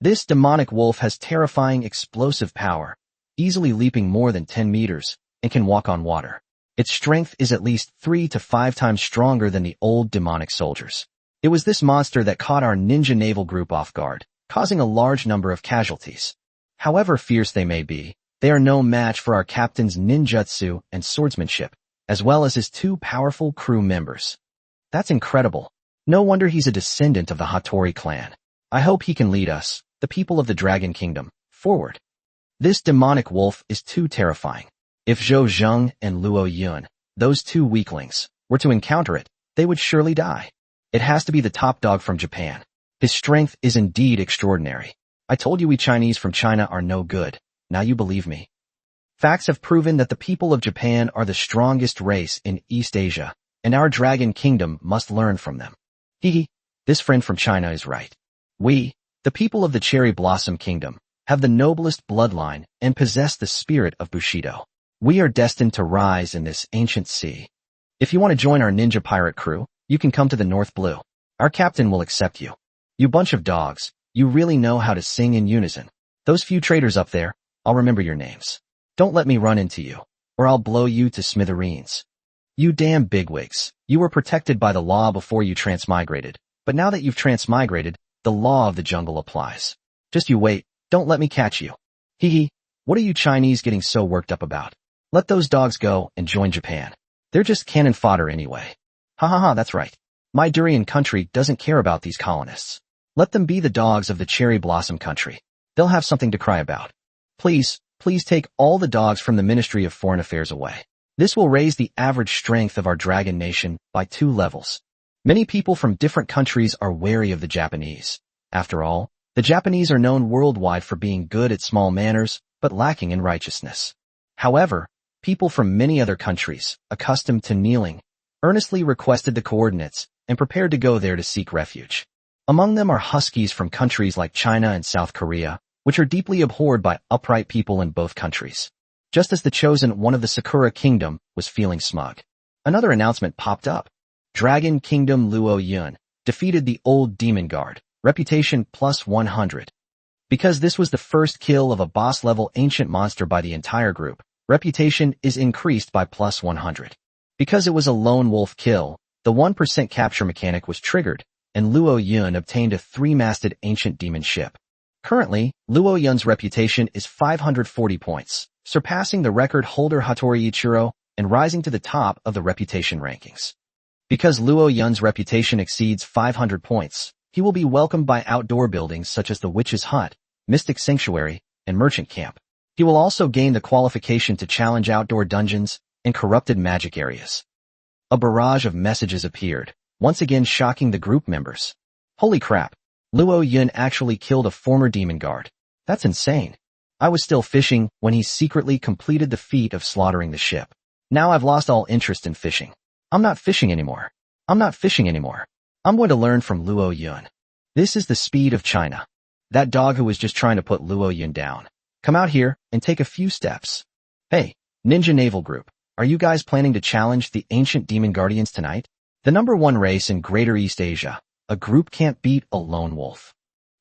Speaker 1: This demonic wolf has terrifying explosive power, easily leaping more than 10 meters, and can walk on water. Its strength is at least 3 to 5 times stronger than the old demonic soldiers. It was this monster that caught our ninja naval group off guard, causing a large number of casualties. However fierce they may be, they are no match for our captain's ninjutsu and swordsmanship, as well as his 2 powerful crew members. That's incredible. No wonder he's a descendant of the Hattori clan. I hope he can lead us, the people of the Dragon Kingdom, forward. This demonic wolf is too terrifying. If Zhou Zheng and Luo Yun, those 2 weaklings, were to encounter it, they would surely die. It has to be the top dog from Japan. His strength is indeed extraordinary. I told you we Chinese from China are no good. Now you believe me. Facts have proven that the people of Japan are the strongest race in East Asia, and our Dragon Kingdom must learn from them. This friend from China is right. We, the people of the Cherry Blossom Kingdom, have the noblest bloodline and possess the spirit of Bushido. We are destined to rise in this ancient sea. If you want to join our ninja pirate crew, you can come to the North Blue. Our captain will accept you. You bunch of dogs, you really know how to sing in unison. Those few traitors up there, I'll remember your names. Don't let me run into you, or I'll blow you to smithereens. You damn bigwigs, you were protected by the law before you transmigrated, but now that you've transmigrated, the law of the jungle applies. Just you wait, don't let me catch you. What are you Chinese getting so worked up about? Let those dogs go and join Japan. They're just cannon fodder anyway. That's right. My durian country doesn't care about these colonists. Let them be the dogs of the Cherry Blossom country. They'll have something to cry about. Please take all the dogs from the Ministry of Foreign Affairs away. This will raise the average strength of our dragon nation by 2 levels. Many people from different countries are wary of the Japanese. After all, the Japanese are known worldwide for being good at small manners, but lacking in righteousness. However, people from many other countries, accustomed to kneeling, earnestly requested the coordinates and prepared to go there to seek refuge. Among them are huskies from countries like China and South Korea, which are deeply abhorred by upright people in both countries. Just as the chosen one of the Sakura Kingdom was feeling smug, another announcement popped up. Dragon Kingdom Luo Yun defeated the old demon guard, reputation plus 100. Because this was the first kill of a boss-level ancient monster by the entire group, reputation is increased by plus 100. Because it was a lone wolf kill, the 1% capture mechanic was triggered, and Luo Yun obtained a 3-masted ancient demon ship. Currently, Luo Yun's reputation is 540 points, surpassing the record holder Hattori Ichiro and rising to the top of the reputation rankings. Because Luo Yun's reputation exceeds 500 points, he will be welcomed by outdoor buildings such as the Witch's Hut, Mystic Sanctuary, and Merchant Camp. He will also gain the qualification to challenge outdoor dungeons and corrupted magic areas. A barrage of messages appeared, once again shocking the group members. Holy crap! Luo Yun actually killed a former demon guard. That's insane. I was still fishing when he secretly completed the feat of slaughtering the ship. Now I've lost all interest in fishing. I'm not fishing anymore. I'm going to learn from Luo Yun. This is the speed of China. That dog who was just trying to put Luo Yun down. Come out here and take a few steps. Hey, Ninja Naval Group, are you guys planning to challenge the ancient demon guardians tonight? The #1 race in Greater East Asia. A group can't beat a lone wolf.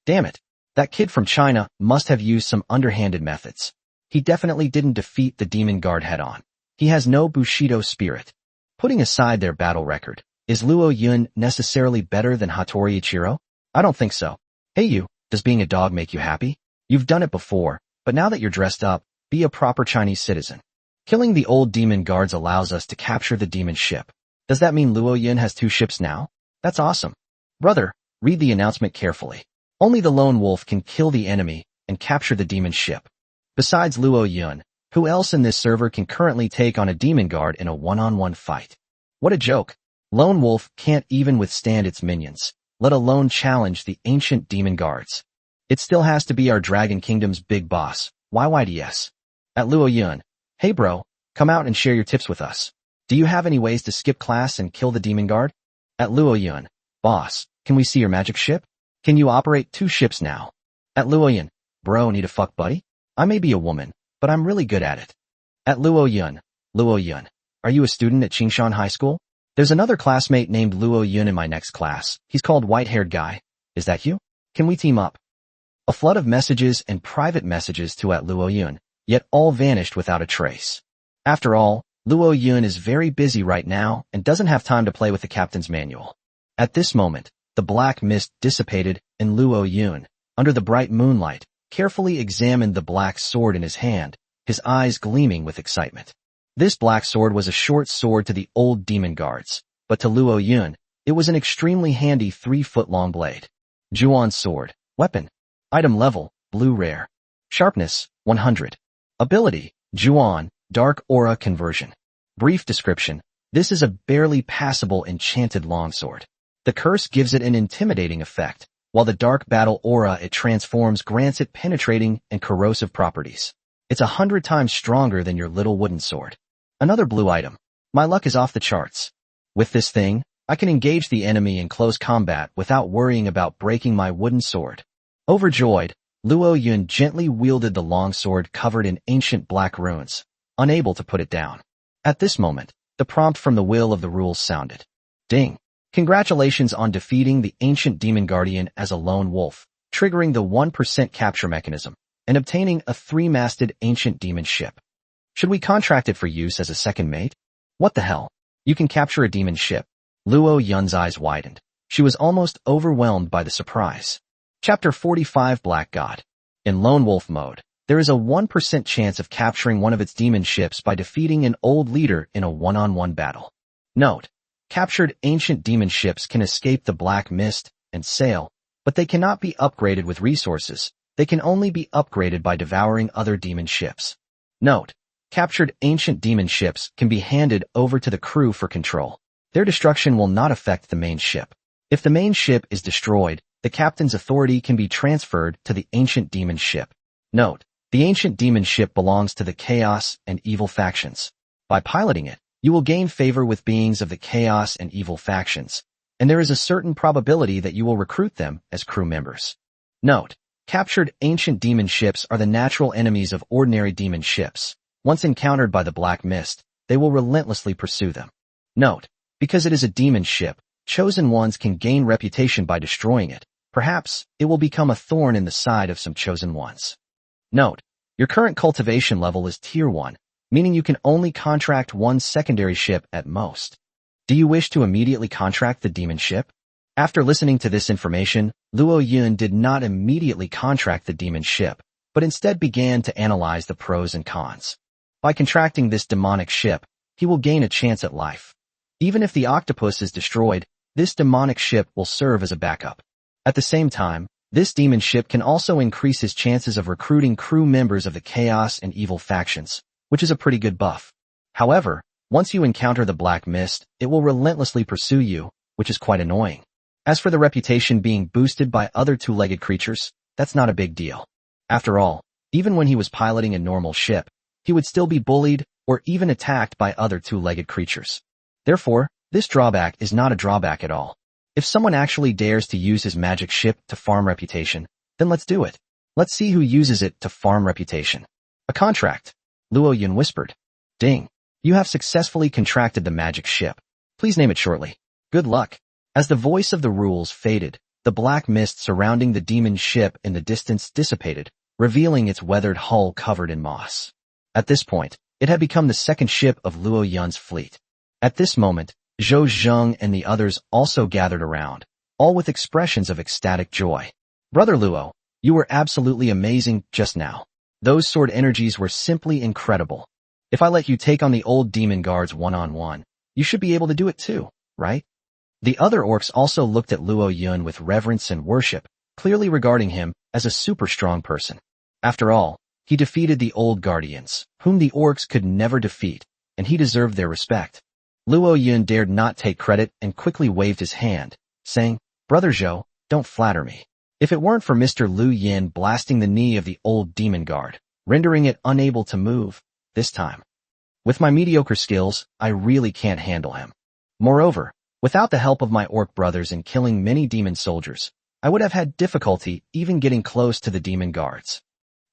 Speaker 1: Damn it. That kid from China must have used some underhanded methods. He definitely didn't defeat the demon guard head-on. He has no Bushido spirit. Putting aside their battle record, is Luo Yun necessarily better than Hattori Ichiro? I don't think so. Hey you, does being a dog make you happy? You've done it before, but now that you're dressed up, be a proper Chinese citizen. Killing the old demon guards allows us to capture the demon ship. Does that mean Luo Yun has 2 ships now? That's awesome. Brother, read the announcement carefully. Only the lone wolf can kill the enemy and capture the demon ship. Besides Luo Yun, who else in this server can currently take on a demon guard in a one-on-one fight? What a joke. Lone wolf can't even withstand its minions, let alone challenge the ancient demon guards. It still has to be our Dragon Kingdom's big boss, YYDS. At Luo Yun, hey bro, come out and share your tips with us. Do you have any ways to skip class and kill the demon guard? At Luo Yun, boss, can we see your magic ship? Can you operate 2 ships now? At Luo Yun, bro, need a fuck buddy? I may be a woman, but I'm really good at it. At Luo Yun, Luo Yun. Are you a student at Qingshan High School? There's another classmate named Luo Yun in my next class. He's called white-haired guy. Is that you? Can we team up? A flood of messages and private messages to @Luo Yun, yet all vanished without a trace. After all, Luo Yun is very busy right now and doesn't have time to play with the captain's manual. At this moment, the black mist dissipated and Luo Yun, under the bright moonlight, carefully examined the black sword in his hand, his eyes gleaming with excitement. This black sword was a short sword to the old demon guards, but to Luo Yun, it was an extremely handy 3-foot-long blade. Juon's sword. Weapon. Item level, blue rare. Sharpness, 100. Ability, Juon, dark aura conversion. Brief description. This is a barely passable enchanted longsword. The curse gives it an intimidating effect, while the dark battle aura it transforms grants it penetrating and corrosive properties. It's 100 times stronger than your little wooden sword. Another blue item. My luck is off the charts. With this thing, I can engage the enemy in close combat without worrying about breaking my wooden sword. Overjoyed, Luo Yun gently wielded the longsword covered in ancient black runes, unable to put it down. At this moment, the prompt from the wheel of the rules sounded. Ding! Congratulations on defeating the ancient demon guardian as a lone wolf, triggering the 1% capture mechanism, and obtaining a 3-masted ancient demon ship. Should we contract it for use as a second mate? What the hell? You can capture a demon ship. Luo Yun's eyes widened. She was almost overwhelmed by the surprise. Chapter 45 Black God. In Lone Wolf mode, there is a 1% chance of capturing one of its demon ships by defeating an old leader in a one-on-one battle. Note: captured ancient demon ships can escape the black mist and sail, but they cannot be upgraded with resources. They can only be upgraded by devouring other demon ships. Note: captured ancient demon ships can be handed over to the crew for control. Their destruction will not affect the main ship. If the main ship is destroyed, the captain's authority can be transferred to the ancient demon ship. Note: the ancient demon ship belongs to the chaos and evil factions. By piloting it, you will gain favor with beings of the chaos and evil factions, and there is a certain probability that you will recruit them as crew members. Note: captured ancient demon ships are the natural enemies of ordinary demon ships. Once encountered by the black mist, they will relentlessly pursue them. Note: because it is a demon ship, chosen ones can gain reputation by destroying it. Perhaps it will become a thorn in the side of some chosen ones. Note: your current cultivation level is Tier 1, meaning you can only contract one secondary ship at most. Do you wish to immediately contract the demon ship? After listening to this information, Luo Yun did not immediately contract the demon ship, but instead began to analyze the pros and cons. By contracting this demonic ship, he will gain a chance at life. Even if the Octopus is destroyed, this demonic ship will serve as a backup. At the same time, this demon ship can also increase his chances of recruiting crew members of the chaos and evil factions, which is a pretty good buff. However, once you encounter the black mist, it will relentlessly pursue you, which is quite annoying. As for the reputation being boosted by other two-legged creatures, that's not a big deal. After all, even when he was piloting a normal ship, he would still be bullied or even attacked by other two-legged creatures. Therefore, this drawback is not a drawback at all. If someone actually dares to use his magic ship to farm reputation, then let's do it. Let's see who uses it to farm reputation. A contract. Luo Yun whispered. Ding. You have successfully contracted the magic ship. Please name it shortly. Good luck. As the voice of the rules faded, the black mist surrounding the demon ship in the distance dissipated, revealing its weathered hull covered in moss. At this point, it had become the second ship of Luo Yun's fleet. At this moment, Zhou Zheng and the others also gathered around, all with expressions of ecstatic joy. Brother Luo, you were absolutely amazing just now. Those sword energies were simply incredible. If I let you take on the old demon guards one-on-one, you should be able to do it too, right? The other orcs also looked at Luo Yun with reverence and worship, clearly regarding him as a super strong person. After all, he defeated the old guardians, whom the orcs could never defeat, and he deserved their respect. Luo Yun dared not take credit and quickly waved his hand, saying, Brother Zhou, don't flatter me. If it weren't for Mr. Lu Yin blasting the knee of the old demon guard, rendering it unable to move, this time. With my mediocre skills, I really can't handle him. Moreover, without the help of my orc brothers in killing many demon soldiers, I would have had difficulty even getting close to the demon guards.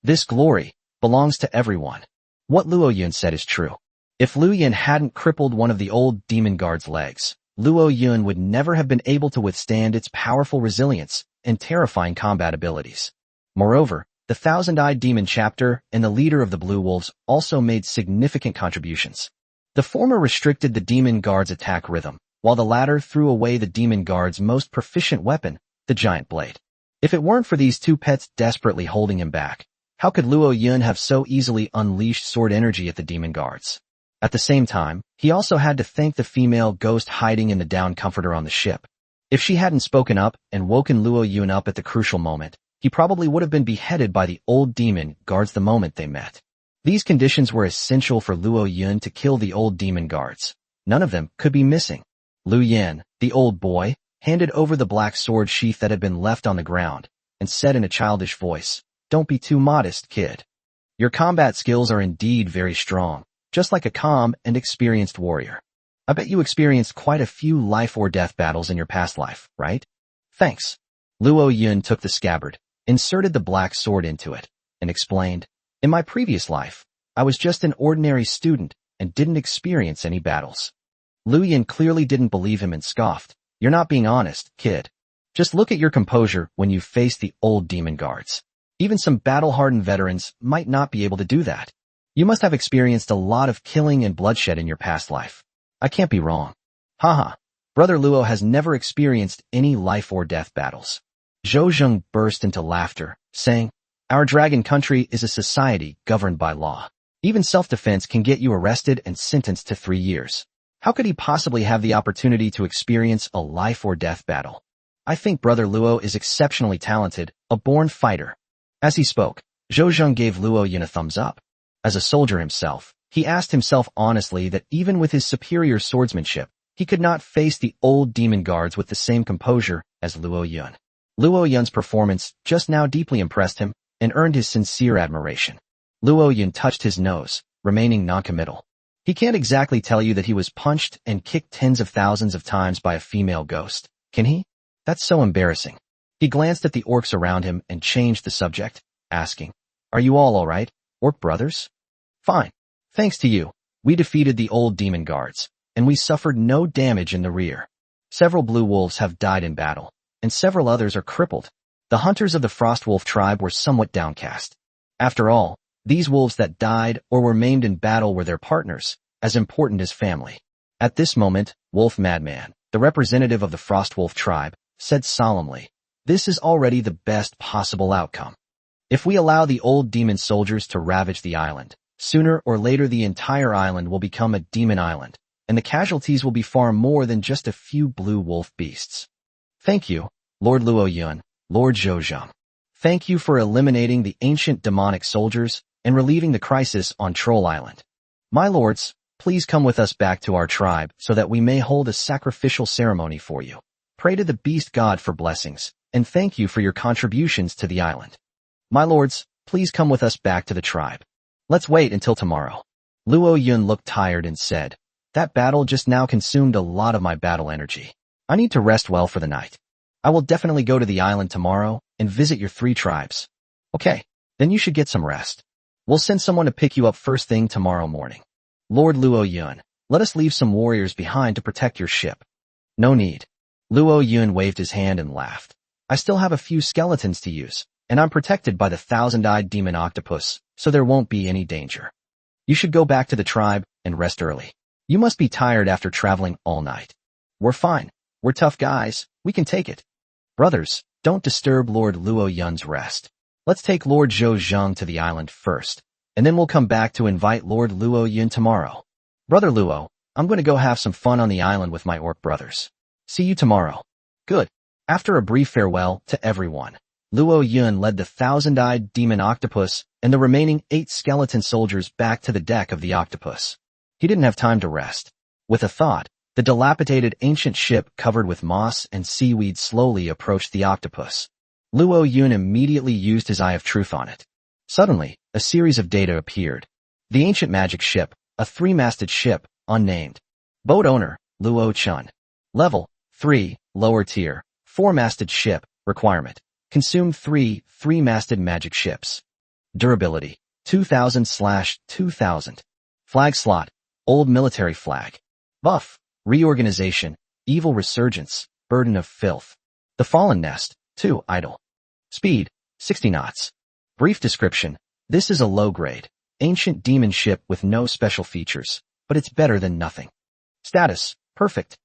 Speaker 1: This glory belongs to everyone. What Luo Yun said is true. If Luo Yun hadn't crippled one of the old demon guard's legs, Luo Yun would never have been able to withstand its powerful resilience and terrifying combat abilities. Moreover, the Thousand-Eyed Demon chapter and the leader of the Blue Wolves also made significant contributions. The former restricted the demon guard's attack rhythm, while the latter threw away the demon guard's most proficient weapon, the giant blade. If it weren't for these two pets desperately holding him back, how could Luo Yun have so easily unleashed sword energy at the demon guards? At the same time, he also had to thank the female ghost hiding in the down comforter on the ship. If she hadn't spoken up and woken Luo Yun up at the crucial moment, he probably would have been beheaded by the old demon guards the moment they met. These conditions were essential for Luo Yun to kill the old demon guards. None of them could be missing. Lu Yan, the old boy, handed over the black sword sheath that had been left on the ground, and said in a childish voice, "Don't be too modest, kid. Your combat skills are indeed very strong, just like a calm and experienced warrior. I bet you experienced quite a few life or death battles in your past life, right? Thanks." Luo Yun took the scabbard, inserted the black sword into it, and explained, "In my previous life, I was just an ordinary student and didn't experience any battles." Lu Yan clearly didn't believe him and scoffed, "You're not being honest, kid. Just look at your composure when you face the old demon guards. Even some battle-hardened veterans might not be able to do that. You must have experienced a lot of killing and bloodshed in your past life. I can't be wrong." Haha, Brother Luo has never experienced any life or death battles. Zhou Zheng burst into laughter, saying, "Our dragon country is a society governed by law. Even self-defense can get you arrested and sentenced to 3 years. How could he possibly have the opportunity to experience a life or death battle? I think Brother Luo is exceptionally talented, a born fighter." As he spoke, Zhou Zheng gave Luo Yun a thumbs up. As a soldier himself, he asked himself honestly that even with his superior swordsmanship, he could not face the old demon guards with the same composure as Luo Yun. Luo Yun's performance just now deeply impressed him and earned his sincere admiration. Luo Yun touched his nose, remaining noncommittal. He can't exactly tell you that he was punched and kicked tens of thousands of times by a female ghost, can he? That's so embarrassing. He glanced at the orcs around him and changed the subject, asking, "Are you all right, orc brothers?" "Fine. Thanks to you, we defeated the old demon guards, and we suffered no damage in the rear. Several blue wolves have died in battle, and several others are crippled. The hunters of the Frostwolf tribe were somewhat downcast. After all, these wolves that died or were maimed in battle were their partners, as important as family." At this moment, Wolf Madman, the representative of the Frostwolf tribe, said solemnly, "This is already the best possible outcome. If we allow the old demon soldiers to ravage the island, sooner or later the entire island will become a demon island, and the casualties will be far more than just a few blue wolf beasts. Thank you, Lord Luo Yun, Lord Zhou Zheng. Thank you for eliminating the ancient demonic soldiers and relieving the crisis on Troll Island. My lords, please come with us back to our tribe so that we may hold a sacrificial ceremony for you. Pray to the beast god for blessings, and thank you for your contributions to the island. My lords, please come with us back to the tribe. Let's wait until tomorrow." Luo Yun looked tired and said, "That battle just now consumed a lot of my battle energy. I need to rest well for the night. I will definitely go to the island tomorrow and visit your 3 tribes." "Okay, then you should get some rest. We'll send someone to pick you up first thing tomorrow morning. Lord Luo Yun, let us leave some warriors behind to protect your ship." "No need." Luo Yun waved his hand and laughed. "I still have a few skeletons to use, and I'm protected by the Thousand-Eyed Demon Octopus, so there won't be any danger. You should go back to the tribe and rest early. You must be tired after traveling all night." "We're fine. We're tough guys. We can take it." "Brothers, don't disturb Lord Luo Yun's rest. Let's take Lord Zhou Zheng to the island first, and then we'll come back to invite Lord Luo Yun tomorrow. Brother Luo, I'm going to go have some fun on the island with my orc brothers. See you tomorrow." "Good." After a brief farewell to everyone, Luo Yun led the Thousand-Eyed Demon Octopus and the remaining 8 skeleton soldiers back to the deck of the Octopus. He didn't have time to rest. With a thought, the dilapidated ancient ship covered with moss and seaweed slowly approached the Octopus. Luo Yun immediately used his Eye of Truth on it. Suddenly, a series of data appeared. The ancient magic ship, a 3-masted ship, unnamed. Boat owner, Luo Chun. Level, 3, lower tier, 4-masted ship, requirement. Consume 3 3-masted magic ships. Durability, 2000/2000. Flag slot, Old military flag. Buff. Reorganization. Evil resurgence. Burden of filth. The fallen nest. 2. Idle. Speed. 60 knots. Brief description. This is a low-grade, ancient demon ship with no special features, but it's better than nothing. Status. Perfect.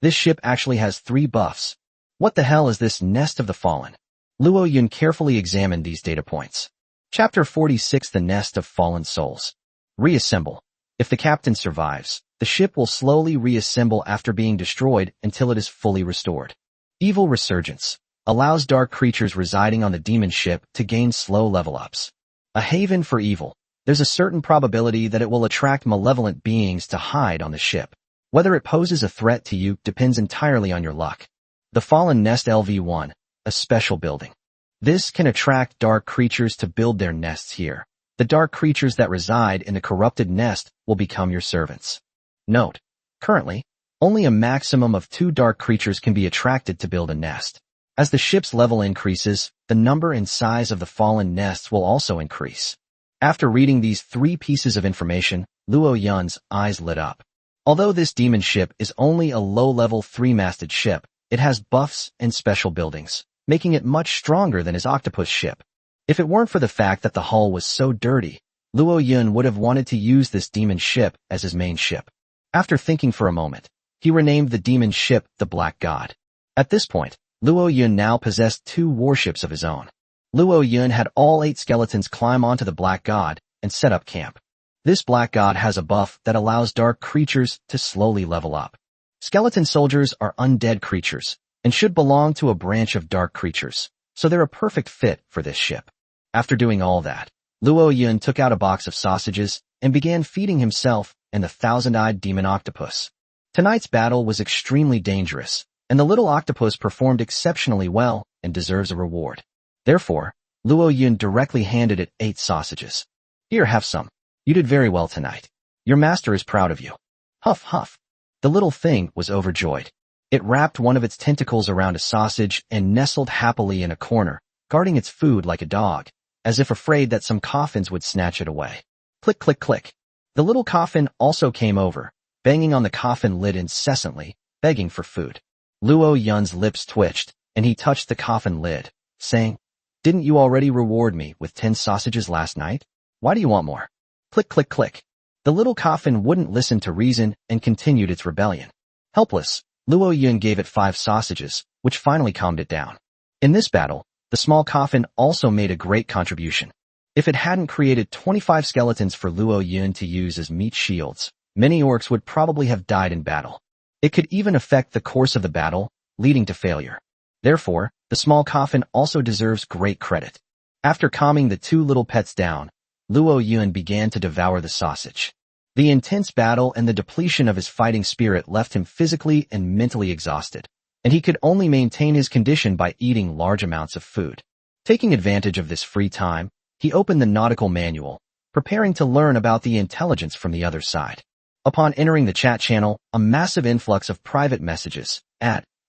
Speaker 1: This ship actually has 3 buffs. What the hell is this nest of the fallen? Luo Yun carefully examined these data points. Chapter 46 The Nest of Fallen Souls. Reassemble. If the captain survives, the ship will slowly reassemble after being destroyed until it is fully restored. Evil Resurgence. Allows dark creatures residing on the demon ship to gain slow level-ups. A haven for evil. There's a certain probability that it will attract malevolent beings to hide on the ship. Whether it poses a threat to you depends entirely on your luck. The Fallen Nest LV1. A special building. This can attract dark creatures to build their nests here. The dark creatures that reside in the corrupted nest will become your servants. Note: currently, only a maximum of 2 dark creatures can be attracted to build a nest. As the ship's level increases, the number and size of the fallen nests will also increase. After reading these 3 pieces of information, Luo Yun's eyes lit up. Although this demon ship is only a low-level 3-masted ship, it has buffs and special buildings, making it much stronger than his Octopus ship. If it weren't for the fact that the hull was so dirty, Luo Yun would have wanted to use this demon ship as his main ship. After thinking for a moment, he renamed the demon ship the Black God. At this point, Luo Yun now possessed 2 warships of his own. Luo Yun had all 8 skeletons climb onto the Black God and set up camp. This Black God has a buff that allows dark creatures to slowly level up. Skeleton soldiers are undead creatures and should belong to a branch of dark creatures, so they're a perfect fit for this ship. After doing all that, Luo Yun took out a box of sausages and began feeding himself and the thousand-eyed demon octopus. Tonight's battle was extremely dangerous, and the little octopus performed exceptionally well and deserves a reward. Therefore, Luo Yun directly handed it 8 sausages. Here, have some. You did very well tonight. Your master is proud of you. Huff, huff. The little thing was overjoyed. It wrapped one of its tentacles around a sausage and nestled happily in a corner, guarding its food like a dog, as if afraid that some coffins would snatch it away. Click, click, click. The little coffin also came over, banging on the coffin lid incessantly, begging for food. Luo Yun's lips twitched, and he touched the coffin lid, saying, "Didn't you already reward me with 10 sausages last night? Why do you want more?" Click, click, click. The little coffin wouldn't listen to reason and continued its rebellion. Helpless, Luo Yun gave it 5 sausages, which finally calmed it down. In this battle, the small coffin also made a great contribution. If it hadn't created 25 skeletons for Luo Yun to use as meat shields, many orcs would probably have died in battle. It could even affect the course of the battle, leading to failure. Therefore, the small coffin also deserves great credit. After calming the 2 little pets down, Luo Yun began to devour the sausage. The intense battle and the depletion of his fighting spirit left him physically and mentally exhausted, and he could only maintain his condition by eating large amounts of food. Taking advantage of this free time, he opened the Nautical manual, preparing to learn about the intelligence from the other side. Upon entering the chat channel, a massive influx of private messages,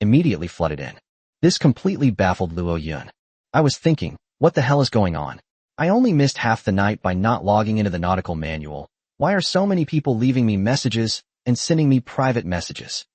Speaker 1: immediately flooded in. This completely baffled Luo Yun. I was thinking, what the hell is going on? I only missed half the night by not logging into the Nautical manual. Why are so many people leaving me messages and sending me private messages?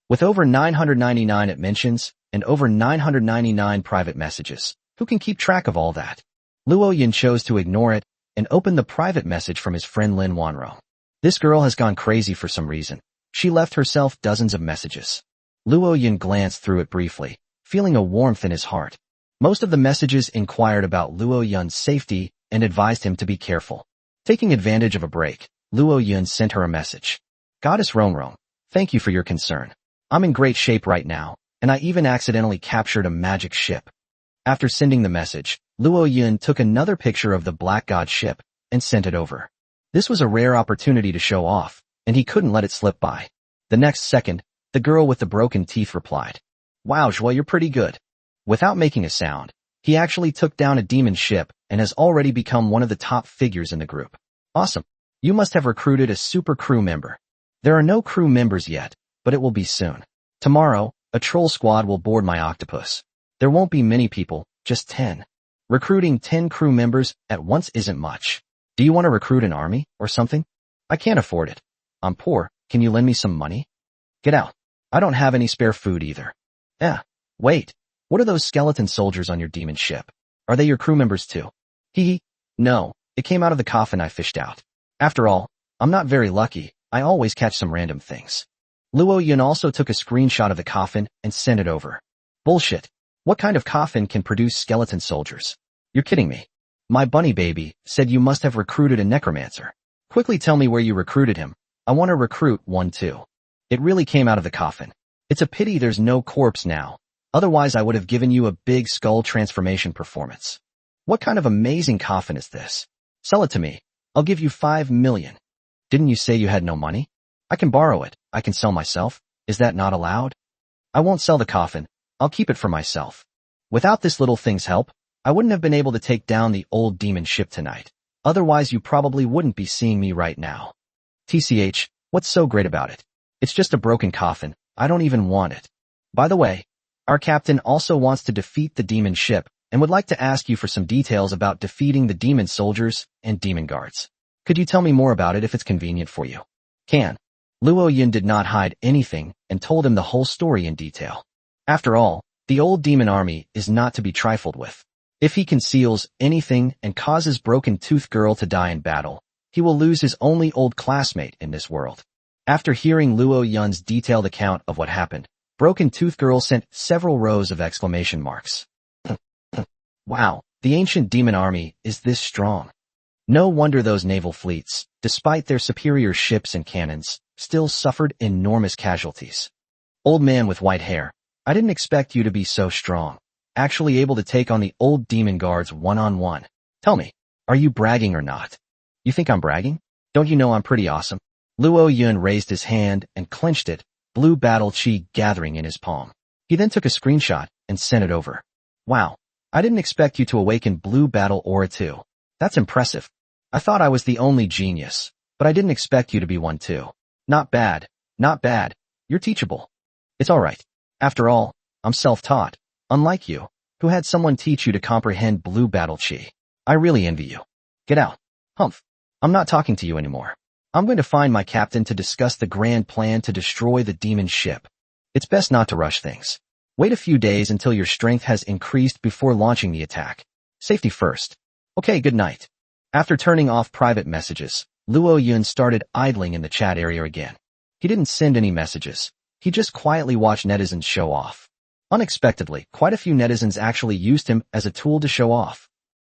Speaker 1: With over 999 it mentions and over 999 private messages, who can keep track of all that? Luo Yun chose to ignore it and opened the private message from his friend Lin Wanro. This girl has gone crazy for some reason. She left herself dozens of messages. Luo Yun glanced through it briefly, feeling a warmth in his heart. Most of the messages inquired about Luo Yun's safety and advised him to be careful. Taking advantage of a break, Luo Yun sent her a message. Goddess Rongrong, thank you for your concern. I'm in great shape right now, and I even accidentally captured a magic ship. After sending the message, Luo Yun took another picture of the Black God ship and sent it over. This was a rare opportunity to show off, and he couldn't let it slip by. The next second, the girl with the broken teeth replied, "Wow, Joie, you're pretty good." Without making a sound, he actually took down a demon ship and has already become one of the top figures in the group. Awesome. You must have recruited a super crew member. There are no crew members yet, but it will be soon. Tomorrow, a troll squad will board my octopus. There won't be many people, just 10. Recruiting 10 crew members at once isn't much. Do you want to recruit an army or something? I can't afford it. I'm poor. Can you lend me some money? Get out. I don't have any spare food either. Wait. What are those skeleton soldiers on your demon ship? Are they your crew members too? Hee. No, it came out of the coffin I fished out. After all, I'm not very lucky. I always catch some random things. Luo Yun also took a screenshot of the coffin and sent it over. Bullshit. What kind of coffin can produce skeleton soldiers? You're kidding me. My bunny baby said you must have recruited a necromancer. Quickly tell me where you recruited him. I want to recruit one too. It really came out of the coffin. It's a pity there's no corpse now. Otherwise I would have given you a big skull transformation performance. What kind of amazing coffin is this? Sell it to me. I'll give you 5 million. Didn't you say you had no money? I can borrow it. I can sell myself. Is that not allowed? I won't sell the coffin. I'll keep it for myself. Without this little thing's help, I wouldn't have been able to take down the old demon ship tonight. Otherwise you probably wouldn't be seeing me right now. TCH, what's so great about it? It's just a broken coffin. I don't even want it. By the way, our captain also wants to defeat the demon ship and would like to ask you for some details about defeating the demon soldiers and demon guards. Could you tell me more about it if it's convenient for you? Can. Luo Yun did not hide anything and told him the whole story in detail. After all, the old demon army is not to be trifled with. If he conceals anything and causes Broken Tooth Girl to die in battle, he will lose his only old classmate in this world. After hearing Luo Yun's detailed account of what happened, Broken Tooth Girl sent several rows of exclamation marks. Wow, the ancient demon army is this strong. No wonder those naval fleets, despite their superior ships and cannons, still suffered enormous casualties. Old man with white hair, I didn't expect you to be so strong, actually able to take on the old demon guards one-on-one. Tell me, are you bragging or not? You think I'm bragging? Don't you know I'm pretty awesome? Luo Yun raised his hand and clenched it, blue battle chi gathering in his palm. He then took a screenshot and sent it over. Wow, I didn't expect you to awaken blue battle aura too. That's impressive. I thought I was the only genius, but I didn't expect you to be one too. Not bad, not bad. You're teachable. It's alright. After all, I'm self-taught, unlike you, who had someone teach you to comprehend blue battle chi. I really envy you. Get out. Humph. I'm not talking to you anymore. I'm going to find my captain to discuss the grand plan to destroy the demon ship. It's best not to rush things. Wait a few days until your strength has increased before launching the attack. Safety first. Okay, good night. After turning off private messages, Luo Yun started idling in the chat area again. He didn't send any messages. He just quietly watched netizens show off. Unexpectedly, quite a few netizens actually used him as a tool to show off.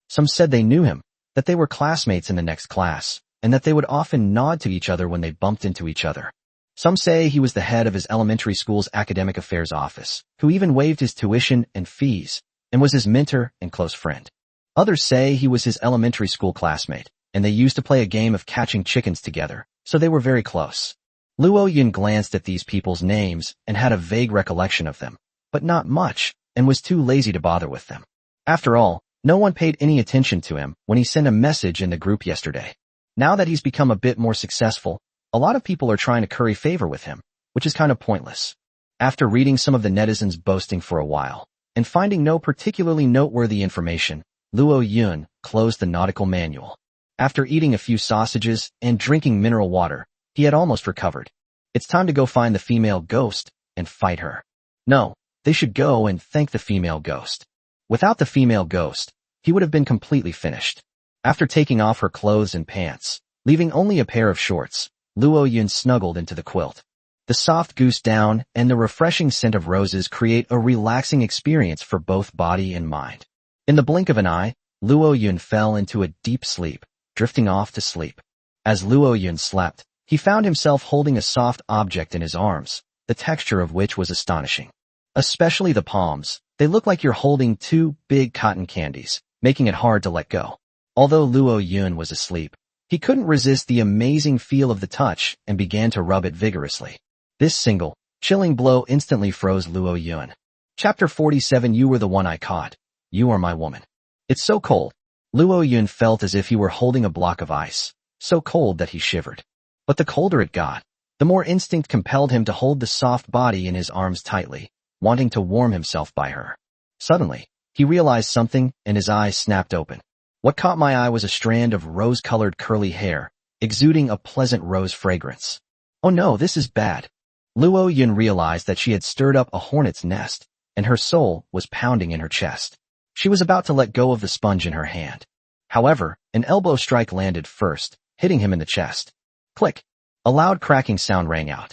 Speaker 1: Some said they knew him, that they were classmates in the next class, and that they would often nod to each other when they bumped into each other. Some say he was the head of his elementary school's academic affairs office, who even waived his tuition and fees, and was his mentor and close friend. Others say he was his elementary school classmate, and they used to play a game of catching chickens together, so they were very close. Luo Yun glanced at these people's names and had a vague recollection of them, but not much, and was too lazy to bother with them. After all, no one paid any attention to him when he sent a message in the group yesterday. Now that he's become a bit more successful, a lot of people are trying to curry favor with him, which is kind of pointless. After reading some of the netizens boasting for a while, and finding no particularly noteworthy information, Luo Yun closed the Nautical manual. After eating a few sausages and drinking mineral water, he had almost recovered. It's time to go find the female ghost and fight her. No, they should go and thank the female ghost. Without the female ghost, he would have been completely finished. After taking off her clothes and pants, leaving only a pair of shorts, Luo Yun snuggled into the quilt. The soft goose down and the refreshing scent of roses create a relaxing experience for both body and mind. In the blink of an eye, Luo Yun fell into a deep sleep, drifting off to sleep. As Luo Yun slept, he found himself holding a soft object in his arms, the texture of which was astonishing. Especially the palms, they look like you're holding two big cotton candies, making it hard to let go. Although Luo Yun was asleep, he couldn't resist the amazing feel of the touch and began to rub it vigorously. This single, chilling blow instantly froze Luo Yun. Chapter 47. You were the one I caught. You are my woman. It's so cold. Luo Yun felt as if he were holding a block of ice, so cold that he shivered. But the colder it got, the more instinct compelled him to hold the soft body in his arms tightly, wanting to warm himself by her. Suddenly, he realized something and his eyes snapped open. What caught my eye was a strand of rose-colored curly hair, exuding a pleasant rose fragrance. Oh no, this is bad. Luo Yun realized that she had stirred up a hornet's nest, and her soul was pounding in her chest. She was about to let go of the sponge in her hand. However, an elbow strike landed first, hitting him in the chest. Click! A loud cracking sound rang out.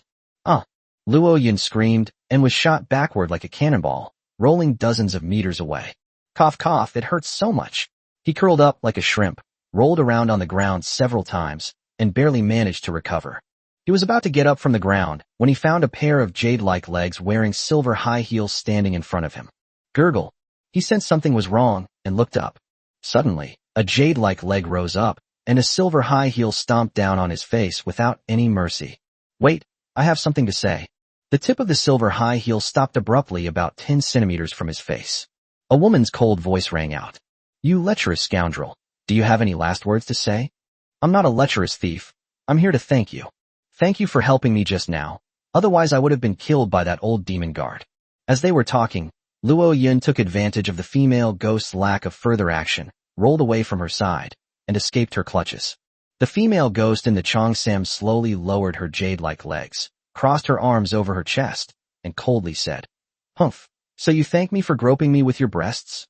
Speaker 1: Luo Yun screamed and was shot backward like a cannonball, rolling dozens of meters away. Cough cough, it hurts so much. He curled up like a shrimp, rolled around on the ground several times, and barely managed to recover. He was about to get up from the ground when he found a pair of jade-like legs wearing silver high heels standing in front of him. Gurgle. He sensed something was wrong and looked up. Suddenly, a jade-like leg rose up, and a silver high heel stomped down on his face without any mercy. Wait, I have something to say. The tip of the silver high heel stopped abruptly about 10 centimeters from his face. A woman's cold voice rang out. You lecherous scoundrel. Do you have any last words to say? I'm not a lecherous thief. I'm here to thank you. Thank you for helping me just now. Otherwise I would have been killed by that old demon guard. As they were talking, Luo Yun took advantage of the female ghost's lack of further action, rolled away from her side, and escaped her clutches. The female ghost in the Cheongsam slowly lowered her jade-like legs, crossed her arms over her chest, and coldly said, Humph, so you thank me for groping me with your breasts?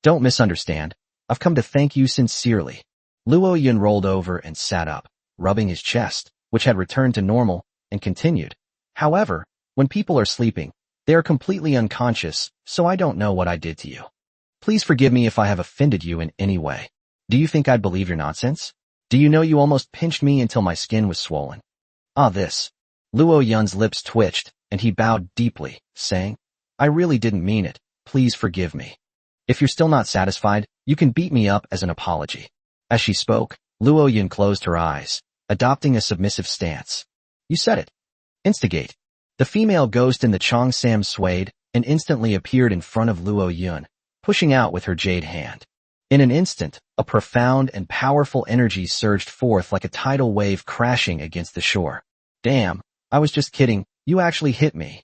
Speaker 1: Don't misunderstand. I've come to thank you sincerely. Luo Yun rolled over and sat up, rubbing his chest, which had returned to normal, and continued. However, when people are sleeping, they are completely unconscious, so I don't know what I did to you. Please forgive me if I have offended you in any way. Do you think I'd believe your nonsense? Do you know you almost pinched me until my skin was swollen? This. Luo Yun's lips twitched, and he bowed deeply, saying, I really didn't mean it. Please forgive me. If you're still not satisfied, you can beat me up as an apology. As she spoke, Luo Yun closed her eyes, adopting a submissive stance. You said it. Instigate. The female ghost in the Cheongsam swayed and instantly appeared in front of Luo Yun, pushing out with her jade hand. In an instant, a profound and powerful energy surged forth like a tidal wave crashing against the shore. Damn, I was just kidding, you actually hit me.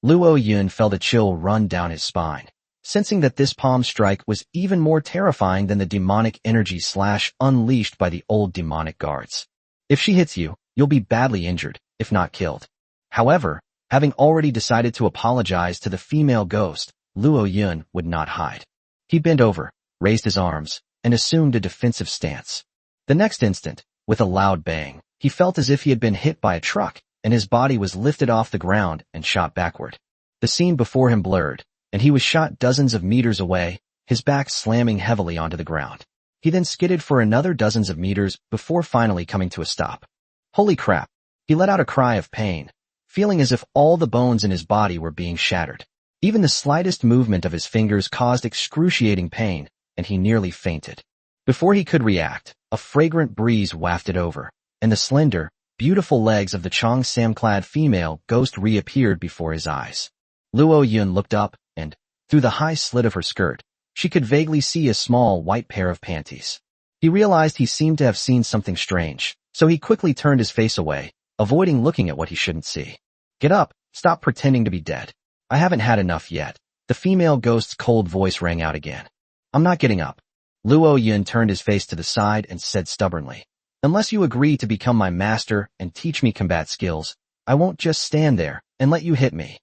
Speaker 1: Luo Yun felt a chill run down his spine, sensing that this palm strike was even more terrifying than the demonic energy slash unleashed by the old demonic guards. If she hits you, you'll be badly injured, if not killed. However, having already decided to apologize to the female ghost, Luo Yun would not hide. He bent over, raised his arms, and assumed a defensive stance. The next instant, with a loud bang, he felt as if he had been hit by a truck, and his body was lifted off the ground and shot backward. The scene before him blurred, and he was shot dozens of meters away, his back slamming heavily onto the ground. He then skidded for another dozens of meters before finally coming to a stop. Holy crap! He let out a cry of pain, feeling as if all the bones in his body were being shattered. Even the slightest movement of his fingers caused excruciating pain, and he nearly fainted. Before he could react, a fragrant breeze wafted over, and the slender, beautiful legs of the Cheongsam-clad female ghost reappeared before his eyes. Luo Yun looked up, and, through the high slit of her skirt, she could vaguely see a small white pair of panties. He realized he seemed to have seen something strange, so he quickly turned his face away, avoiding looking at what he shouldn't see. Get up, stop pretending to be dead. I haven't had enough yet. The female ghost's cold voice rang out again. I'm not getting up. Luo Yun turned his face to the side and said stubbornly, unless you agree to become my master and teach me combat skills, I won't just stand there and let you hit me.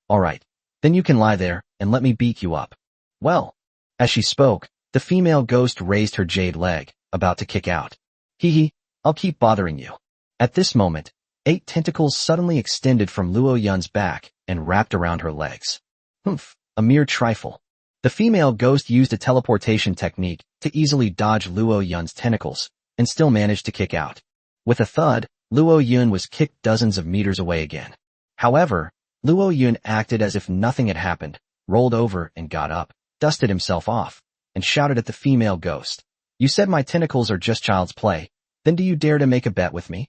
Speaker 1: All right, then you can lie there and let me beat you up. Well, as she spoke, the female ghost raised her jade leg, about to kick out. Hee, I'll keep bothering you. At this moment, 8 tentacles suddenly extended from Luo Yun's back and wrapped around her legs. Humph, a mere trifle. The female ghost used a teleportation technique to easily dodge Luo Yun's tentacles, and still managed to kick out. With a thud, Luo Yun was kicked dozens of meters away again. However, Luo Yun acted as if nothing had happened, rolled over and got up, dusted himself off, and shouted at the female ghost. You said my tentacles are just child's play, then do you dare to make a bet with me?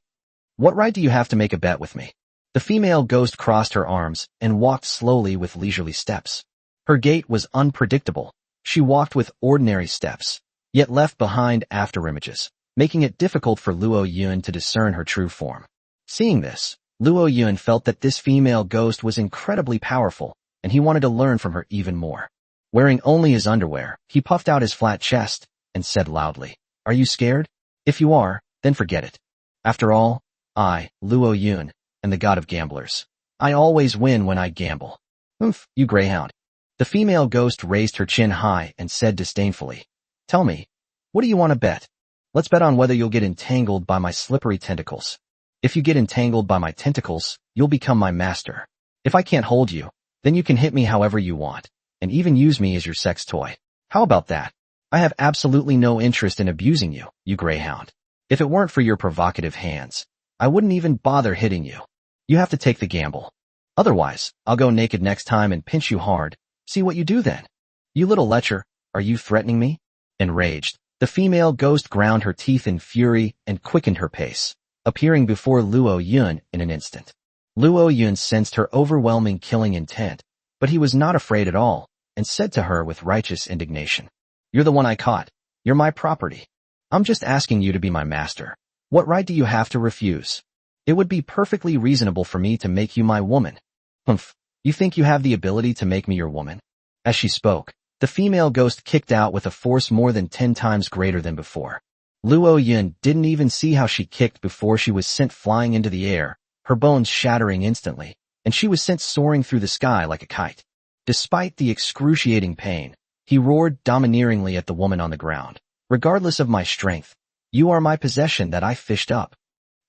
Speaker 1: What right do you have to make a bet with me? The female ghost crossed her arms and walked slowly with leisurely steps. Her gait was unpredictable. She walked with ordinary steps, yet left behind afterimages, making it difficult for Luo Yun to discern her true form. Seeing this, Luo Yun felt that this female ghost was incredibly powerful, and he wanted to learn from her even more. Wearing only his underwear, he puffed out his flat chest and said loudly, Are you scared? If you are, then forget it. After all, I, Luo Yun, and the god of gamblers. I always win when I gamble. Oomph, you greyhound. The female ghost raised her chin high and said disdainfully, Tell me, what do you want to bet? Let's bet on whether you'll get entangled by my slippery tentacles. If you get entangled by my tentacles, you'll become my master. If I can't hold you, then you can hit me however you want, and even use me as your sex toy. How about that? I have absolutely no interest in abusing you, you greyhound. If it weren't for your provocative hands, I wouldn't even bother hitting you. You have to take the gamble. Otherwise, I'll go naked next time and pinch you hard. See what you do then. You little lecher, are you threatening me? Enraged, the female ghost ground her teeth in fury and quickened her pace, appearing before Luo Yun in an instant. Luo Yun sensed her overwhelming killing intent, but he was not afraid at all, and said to her with righteous indignation, You're the one I caught. You're my property. I'm just asking you to be my master. What right do you have to refuse? It would be perfectly reasonable for me to make you my woman. Humph, you think you have the ability to make me your woman? As she spoke, the female ghost kicked out with a force more than 10 times greater than before. Luo Yun didn't even see how she kicked before she was sent flying into the air, her bones shattering instantly, and she was sent soaring through the sky like a kite. Despite the excruciating pain, he roared domineeringly at the woman on the ground. Regardless of my strength, you are my possession that I fished up.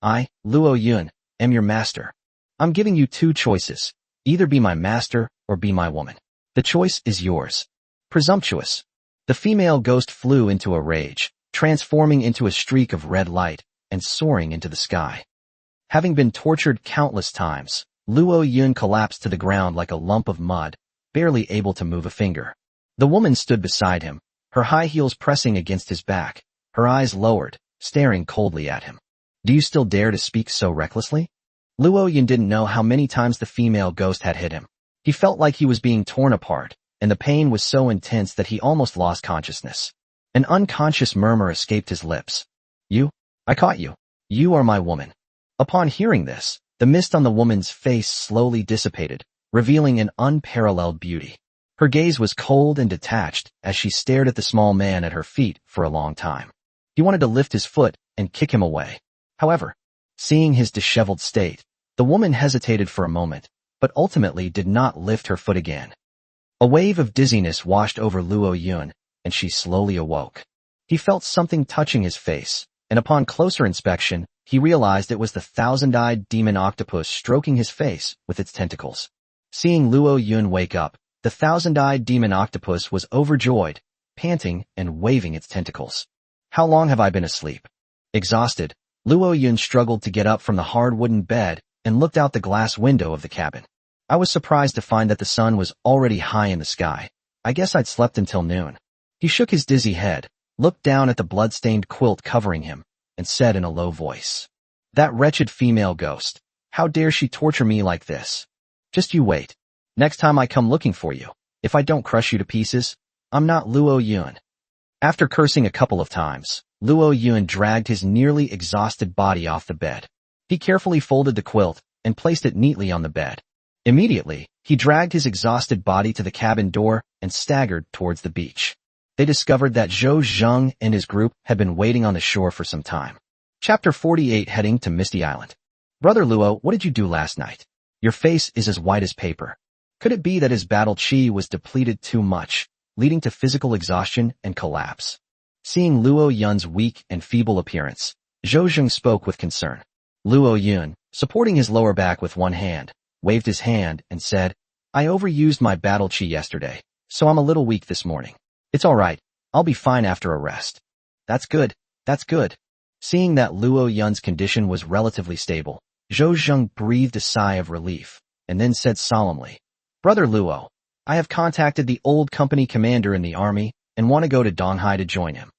Speaker 1: I, Luo Yun, am your master. I'm giving you 2 choices. Either be my master or be my woman. The choice is yours. Presumptuous. The female ghost flew into a rage, transforming into a streak of red light and soaring into the sky. Having been tortured countless times, Luo Yun collapsed to the ground like a lump of mud, barely able to move a finger. The woman stood beside him, her high heels pressing against his back, her eyes lowered, staring coldly at him. Do you still dare to speak so recklessly? Luo Yun didn't know how many times the female ghost had hit him. He felt like he was being torn apart, and the pain was so intense that he almost lost consciousness. An unconscious murmur escaped his lips. You? I caught you. You are my woman. Upon hearing this, the mist on the woman's face slowly dissipated, revealing an unparalleled beauty. Her gaze was cold and detached as she stared at the small man at her feet for a long time. He wanted to lift his foot and kick him away. However, seeing his disheveled state, the woman hesitated for a moment, but ultimately did not lift her foot again. A wave of dizziness washed over Luo Yun, and she slowly awoke. He felt something touching his face, and upon closer inspection, he realized it was the 1,000-eyed demon octopus stroking his face with its tentacles. Seeing Luo Yun wake up, the 1,000-eyed demon octopus was overjoyed, panting and waving its tentacles. How long have I been asleep? Exhausted, Luo Yun struggled to get up from the hard wooden bed and looked out the glass window of the cabin. I was surprised to find that the sun was already high in the sky. I guess I'd slept until noon. He shook his dizzy head, looked down at the blood-stained quilt covering him, and said in a low voice, That wretched female ghost. How dare she torture me like this? Just you wait. Next time I come looking for you, if I don't crush you to pieces, I'm not Luo Yun. After cursing a couple of times, Luo Yun dragged his nearly exhausted body off the bed. He carefully folded the quilt and placed it neatly on the bed. Immediately, he dragged his exhausted body to the cabin door and staggered towards the beach. They discovered that Zhou Zheng and his group had been waiting on the shore for some time. Chapter 48, heading to Misty Island. Brother Luo, what did you do last night? Your face is as white as paper. Could it be that his battle chi was depleted too much, leading to physical exhaustion and collapse? Seeing Luo Yun's weak and feeble appearance, Zhou Zheng spoke with concern. Luo Yun, supporting his lower back with one hand, waved his hand and said, I overused my battle chi yesterday, so I'm a little weak this morning. It's all right. I'll be fine after a rest. That's good. That's good. Seeing that Luo Yun's condition was relatively stable, Zhou Zheng breathed a sigh of relief, and then said solemnly, Brother Luo, I have contacted the old company commander in the army and want to go to Donghai to join him.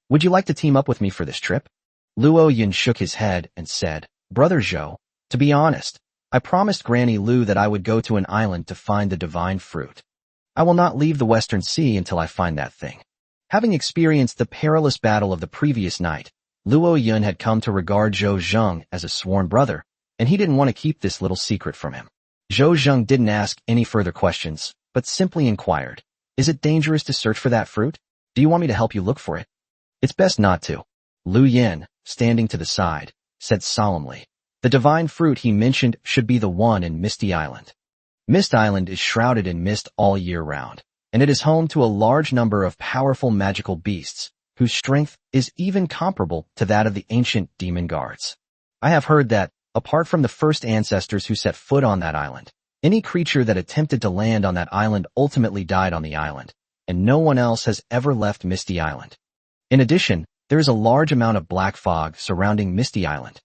Speaker 1: Would you like to team up with me for this trip? Luo Yun shook his head and said, Brother Zhou, to be honest, I promised Granny Lu that I would go to an island to find the divine fruit. I will not leave the Western Sea until I find that thing. Having experienced the perilous battle of the previous night, Luo Yun had come to regard Zhou Zheng as a sworn brother, and he didn't want to keep this little secret from him. Zhou Zheng didn't ask any further questions, but simply inquired, Is it dangerous to search for that fruit? Do you want me to help you look for it? It's best not to. Lu Yin, standing to the side, said solemnly, The divine fruit he mentioned should be the one in Misty Island. Mist Island is shrouded in mist all year round, and it is home to a large number of powerful magical beasts, whose strength is even comparable to that of the ancient demon guards. I have heard that, apart from the first ancestors who set foot on that island, any creature that attempted to land on that island ultimately died on the island, and no one else has ever left Misty Island. In addition, there is a large amount of black fog surrounding Misty Island.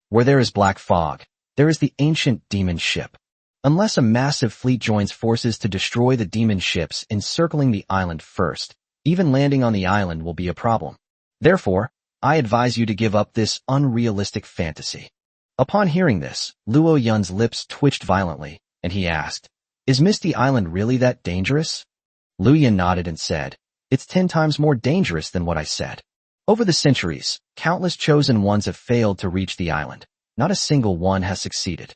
Speaker 1: Where there is black fog, there is the ancient demon ship. Unless a massive fleet joins forces to destroy the demon ships encircling the island first, even landing on the island will be a problem. Therefore, I advise you to give up this unrealistic fantasy. Upon hearing this, Luo Yun's lips twitched violently, and he asked, "Is Misty Island really that dangerous?" Lu Yun nodded and said, "It's 10 times more dangerous than what I said. Over the centuries, countless chosen ones have failed to reach the island. Not a single one has succeeded.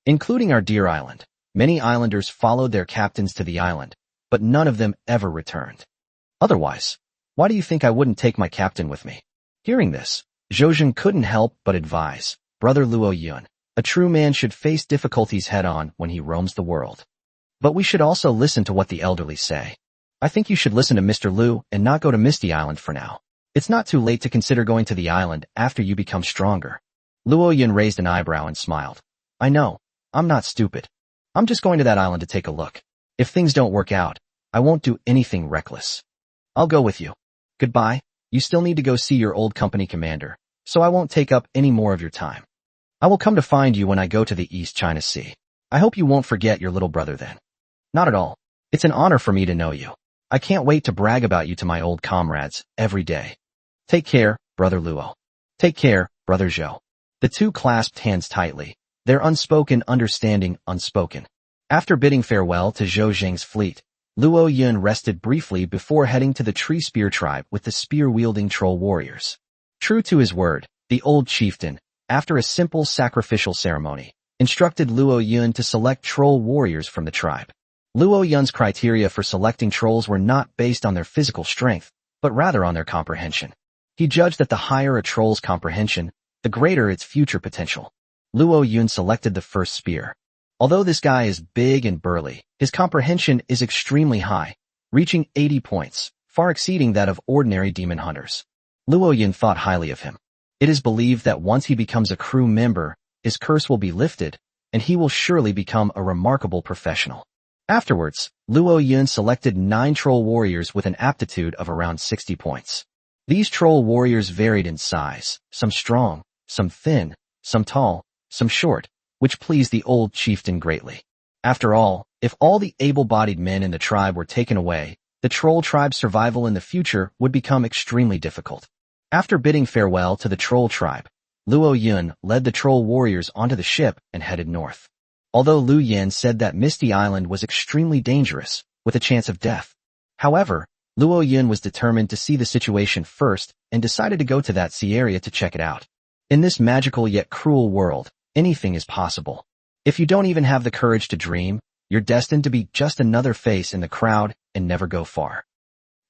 Speaker 1: Including our dear island, many islanders followed their captains to the island, but none of them ever returned. Otherwise, why do you think I wouldn't take my captain with me?" Hearing this, Zhou couldn't help but advise, "Brother Luo Yun, a true man should face difficulties head-on when he roams the world. But we should also listen to what the elderly say. I think you should listen to Mr. Lu and not go to Misty Island for now. It's not too late to consider going to the island after you become stronger." Luo Yun raised an eyebrow and smiled. "I know, I'm not stupid. I'm just going to that island to take a look. If things don't work out, I won't do anything reckless. I'll go with you. Goodbye, you still need to go see your old company commander, so I won't take up any more of your time. I will come to find you when I go to the East China Sea. I hope you won't forget your little brother then." "Not at all. It's an honor for me to know you. I can't wait to brag about you to my old comrades every day. Take care, Brother Luo. Take care, Brother Zhou." The two clasped hands tightly, their unspoken understanding unspoken. After bidding farewell to Zhou Zheng's fleet, Luo Yun rested briefly before heading to the Tree Spear tribe with the spear-wielding troll warriors. True to his word, the old chieftain, after a simple sacrificial ceremony, instructed Luo Yun to select troll warriors from the tribe. Luo Yun's criteria for selecting trolls were not based on their physical strength, but rather on their comprehension. He judged that the higher a troll's comprehension, the greater its future potential. Luo Yun selected the first spear. Although this guy is big and burly, his comprehension is extremely high, reaching 80 points, far exceeding that of ordinary demon hunters. Luo Yun thought highly of him. It is believed that once he becomes a crew member, his curse will be lifted, and he will surely become a remarkable professional. Afterwards, Luo Yun selected 9 troll warriors with an aptitude of around 60 points. These troll warriors varied in size, some strong, some thin, some tall, some short, which pleased the old chieftain greatly. After all, if all the able-bodied men in the tribe were taken away, the troll tribe's survival in the future would become extremely difficult. After bidding farewell to the troll tribe, Luo Yun led the troll warriors onto the ship and headed north. Although Lu Yan said that Misty Island was extremely dangerous, with a chance of death. However, Luo Yun was determined to see the situation first and decided to go to that sea area to check it out. In this magical yet cruel world, anything is possible. If you don't even have the courage to dream, you're destined to be just another face in the crowd and never go far.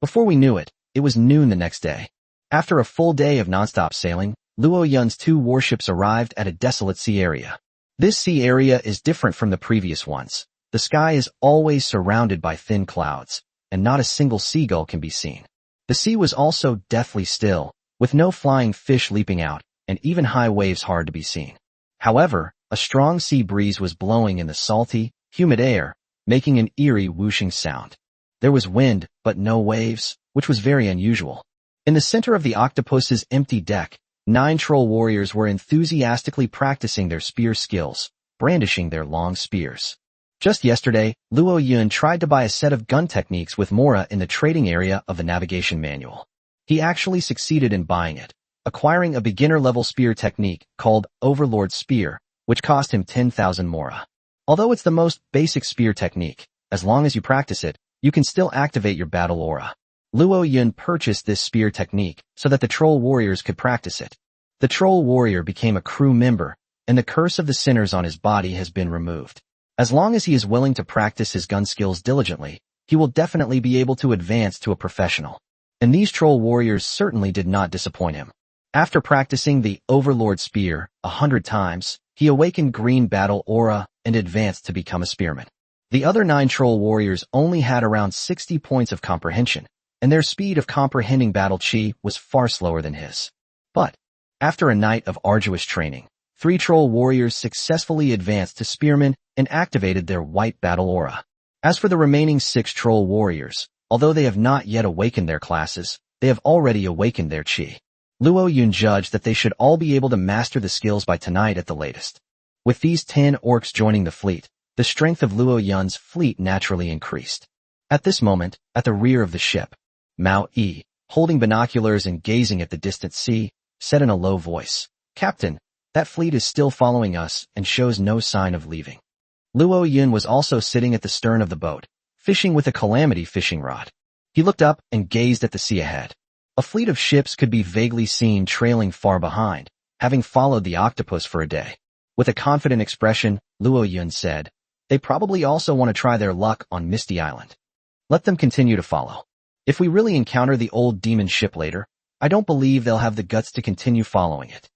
Speaker 1: Before we knew it, it was noon the next day. After a full day of nonstop sailing, Luo Yun's 2 warships arrived at a desolate sea area. This sea area is different from the previous ones. The sky is always surrounded by thin clouds, and not a single seagull can be seen. The sea was also deathly still, with no flying fish leaping out, and even high waves hard to be seen. However, a strong sea breeze was blowing in the salty, humid air, making an eerie whooshing sound. There was wind, but no waves, which was very unusual. In the center of the Octopus's empty deck, 9 troll warriors were enthusiastically practicing their spear skills, brandishing their long spears. Just yesterday, Luo Yun tried to buy a set of gun techniques with Mora in the trading area of the navigation manual. He actually succeeded in buying it, acquiring a beginner-level spear technique called Overlord Spear, which cost him 10,000 Mora. Although it's the most basic spear technique, as long as you practice it, you can still activate your battle aura. Luo Yun purchased this spear technique so that the troll warriors could practice it. The troll warrior became a crew member, and the curse of the sinners on his body has been removed. As long as he is willing to practice his gun skills diligently, he will definitely be able to advance to a professional. And these troll warriors certainly did not disappoint him. After practicing the Overlord Spear 100 times, He awakened green battle aura and advanced to become a spearman. The other 9 troll warriors only had around 60 points of comprehension, and their speed of comprehending battle chi was far slower than his. But, after a night of arduous training, 3 troll warriors successfully advanced to spearmen and activated their white battle aura. As for the remaining 6 troll warriors, although they have not yet awakened their classes, they have already awakened their chi. Luo Yun judged that they should all be able to master the skills by tonight at the latest. With these 10 orcs joining the fleet, the strength of Luo Yun's fleet naturally increased. At this moment, at the rear of the ship, Mao Yi, holding binoculars and gazing at the distant sea, said in a low voice, "Captain, that fleet is still following us and shows no sign of leaving." Luo Yun was also sitting at the stern of the boat, fishing with a calamity fishing rod. He looked up and gazed at the sea ahead. A fleet of ships could be vaguely seen trailing far behind, having followed the Octopus for a day. With a confident expression, Luo Yun said, "They probably also want to try their luck on Misty Island. Let them continue to follow. If we really encounter the old demon ship later, I don't believe they'll have the guts to continue following it."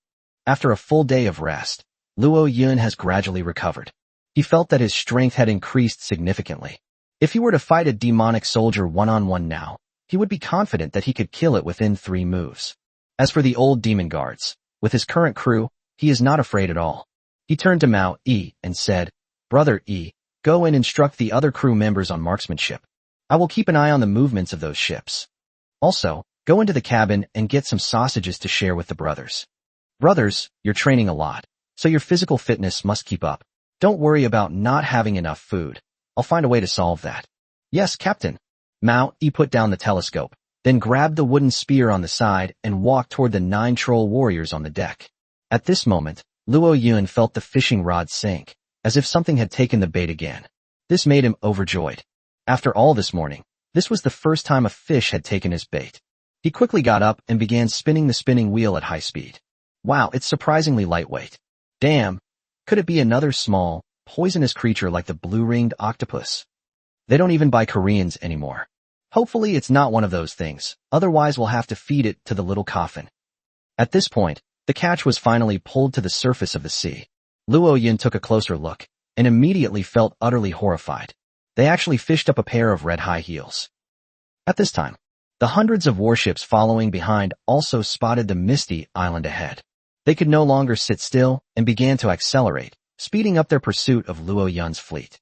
Speaker 1: After a full day of rest, Luo Yun has gradually recovered. He felt that his strength had increased significantly. If he were to fight a demonic soldier one-on-one now, he would be confident that he could kill it within 3 moves. As for the old demon guards, with his current crew, he is not afraid at all. He turned to Mao Yi and said, "Brother Yi, go and instruct the other crew members on marksmanship. I will keep an eye on the movements of those ships. Also, go into the cabin and get some sausages to share with the brothers. Brothers, you're training a lot, so your physical fitness must keep up. Don't worry about not having enough food. I'll find a way to solve that." "Yes, Captain." Mao Yi put down the telescope, then grabbed the wooden spear on the side and walked toward the 9 troll warriors on the deck. At this moment, Luo Yun felt the fishing rod sink, as if something had taken the bait again. This made him overjoyed. After all this morning, this was the first time a fish had taken his bait. He quickly got up and began spinning the spinning wheel at high speed. Wow, it's surprisingly lightweight. Damn, could it be another small, poisonous creature like the blue-ringed octopus? They don't even buy Koreans anymore. Hopefully it's not one of those things, otherwise we'll have to feed it to the little coffin. At this point, the catch was finally pulled to the surface of the sea. Luo Yun took a closer look, and immediately felt utterly horrified. They actually fished up a pair of red high heels. At this time, the hundreds of warships following behind also spotted the Misty Island ahead. They could no longer sit still and began to accelerate, speeding up their pursuit of Luo Yun's fleet.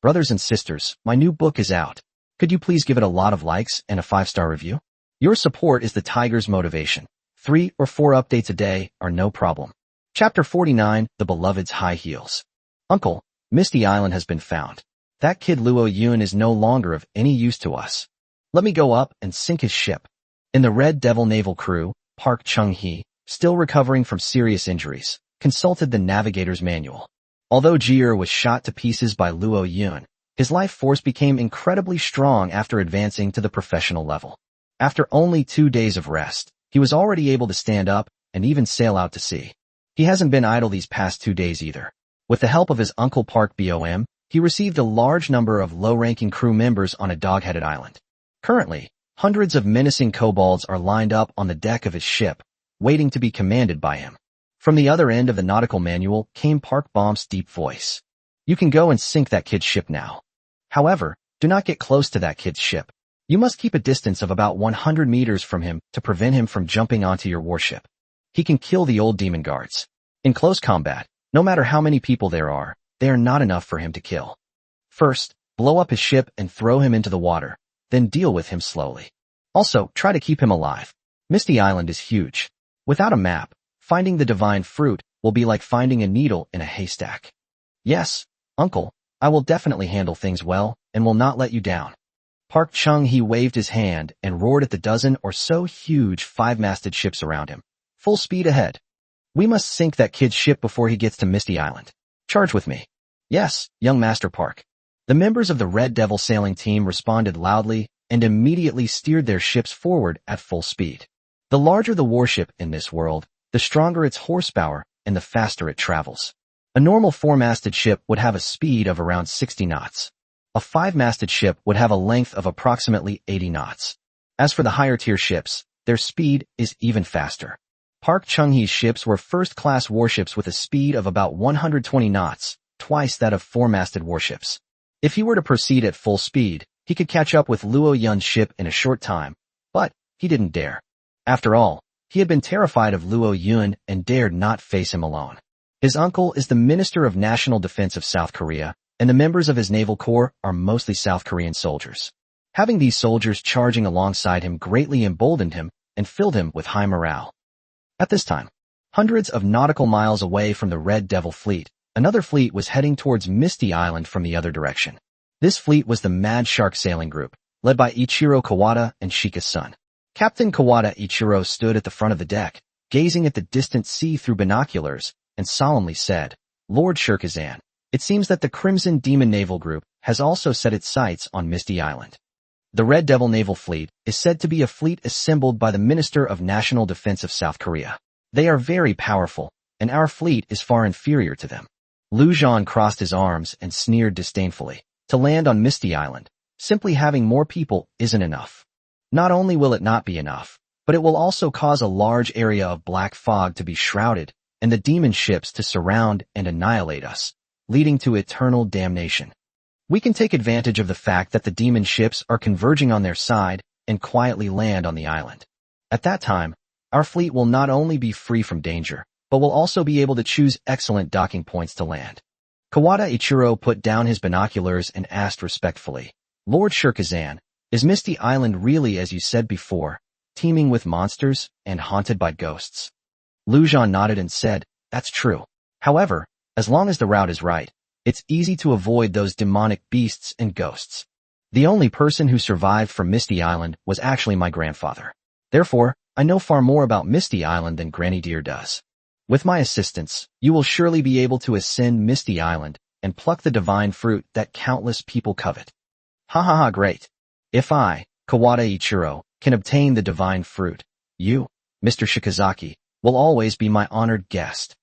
Speaker 1: Brothers and sisters, my new book is out. Could you please give it a lot of likes and a 5-star review? Your support is the tiger's motivation. 3 or 4 updates a day are no problem. Chapter 49, The Beloved's High Heels. Uncle, Misty Island has been found. That kid Luo Yun is no longer of any use to us. Let me go up and sink his ship. In the Red Devil naval crew, Park Chung-hee, still recovering from serious injuries, consulted the navigator's manual. Although Jier was shot to pieces by Luo Yun, his life force became incredibly strong after advancing to the professional level. After only 2 days of rest, he was already able to stand up and even sail out to sea. He hasn't been idle these past 2 days either. With the help of his uncle Park Bom, he received a large number of low-ranking crew members on a dog-headed island. Currently, hundreds of menacing kobolds are lined up on the deck of his ship, waiting to be commanded by him. From the other end of the nautical manual came Park Bom's deep voice. "You can go and sink that kid's ship now. However, do not get close to that kid's ship. You must keep a distance of about 100 meters from him to prevent him from jumping onto your warship. He can kill the old demon guards. In close combat, no matter how many people there are, they are not enough for him to kill. First, blow up his ship and throw him into the water, then deal with him slowly. Also, try to keep him alive. Misty Island is huge. Without a map, finding the divine fruit will be like finding a needle in a haystack." "Yes, uncle, I will definitely handle things well and will not let you down." Park Chung-hee waved his hand and roared at the dozen or so huge 5-masted ships around him. "Full speed ahead. We must sink that kid's ship before he gets to Misty Island. Charge with me." "Yes, young Master Park." The members of the Red Devil sailing team responded loudly and immediately steered their ships forward at full speed. The larger the warship in this world, the stronger its horsepower and the faster it travels. A normal 4-masted ship would have a speed of around 60 knots. A 5-masted ship would have a length of approximately 80 knots. As for the higher tier ships, their speed is even faster. Park Chung-hee's ships were first-class warships with a speed of about 120 knots, twice that of four-masted warships. If he were to proceed at full speed, he could catch up with Luo Yun's ship in a short time, but he didn't dare. After all, he had been terrified of Luo Yun and dared not face him alone. His uncle is the Minister of National Defense of South Korea, and the members of his naval corps are mostly South Korean soldiers. Having these soldiers charging alongside him greatly emboldened him and filled him with high morale. At this time, hundreds of nautical miles away from the Red Devil fleet, another fleet was heading towards Misty Island from the other direction. This fleet was the Mad Shark Sailing Group, led by Ichiro Kawada and Shika's son. Captain Kawada Ichiro stood at the front of the deck, gazing at the distant sea through binoculars, and solemnly said, "Lord Shirkazan, it seems that the Crimson Demon Naval Group has also set its sights on Misty Island. The Red Devil Naval Fleet is said to be a fleet assembled by the Minister of National Defense of South Korea. They are very powerful, and our fleet is far inferior to them." Lu Zhan crossed his arms and sneered disdainfully. To land on Misty Island, simply having more people isn't enough. Not only will it not be enough, but it will also cause a large area of black fog to be shrouded and the demon ships to surround and annihilate us, leading to eternal damnation. We can take advantage of the fact that the demon ships are converging on their side and quietly land on the island. At that time, our fleet will not only be free from danger, but will also be able to choose excellent docking points to land. Kawada Ichiro put down his binoculars and asked respectfully, "Lord Shirkazan, is Misty Island really, as you said before, teeming with monsters and haunted by ghosts?" Lu Zhan nodded and said, "That's true. However, as long as the route is right, it's easy to avoid those demonic beasts and ghosts. The only person who survived from Misty Island was actually my grandfather. Therefore, I know far more about Misty Island than Granny Deer does. With my assistance, you will surely be able to ascend Misty Island and pluck the divine fruit that countless people covet." "Ha ha ha, great. If I, Kawada Ichiro, can obtain the divine fruit, you, Mr. Shikazaki, will always be my honored guest."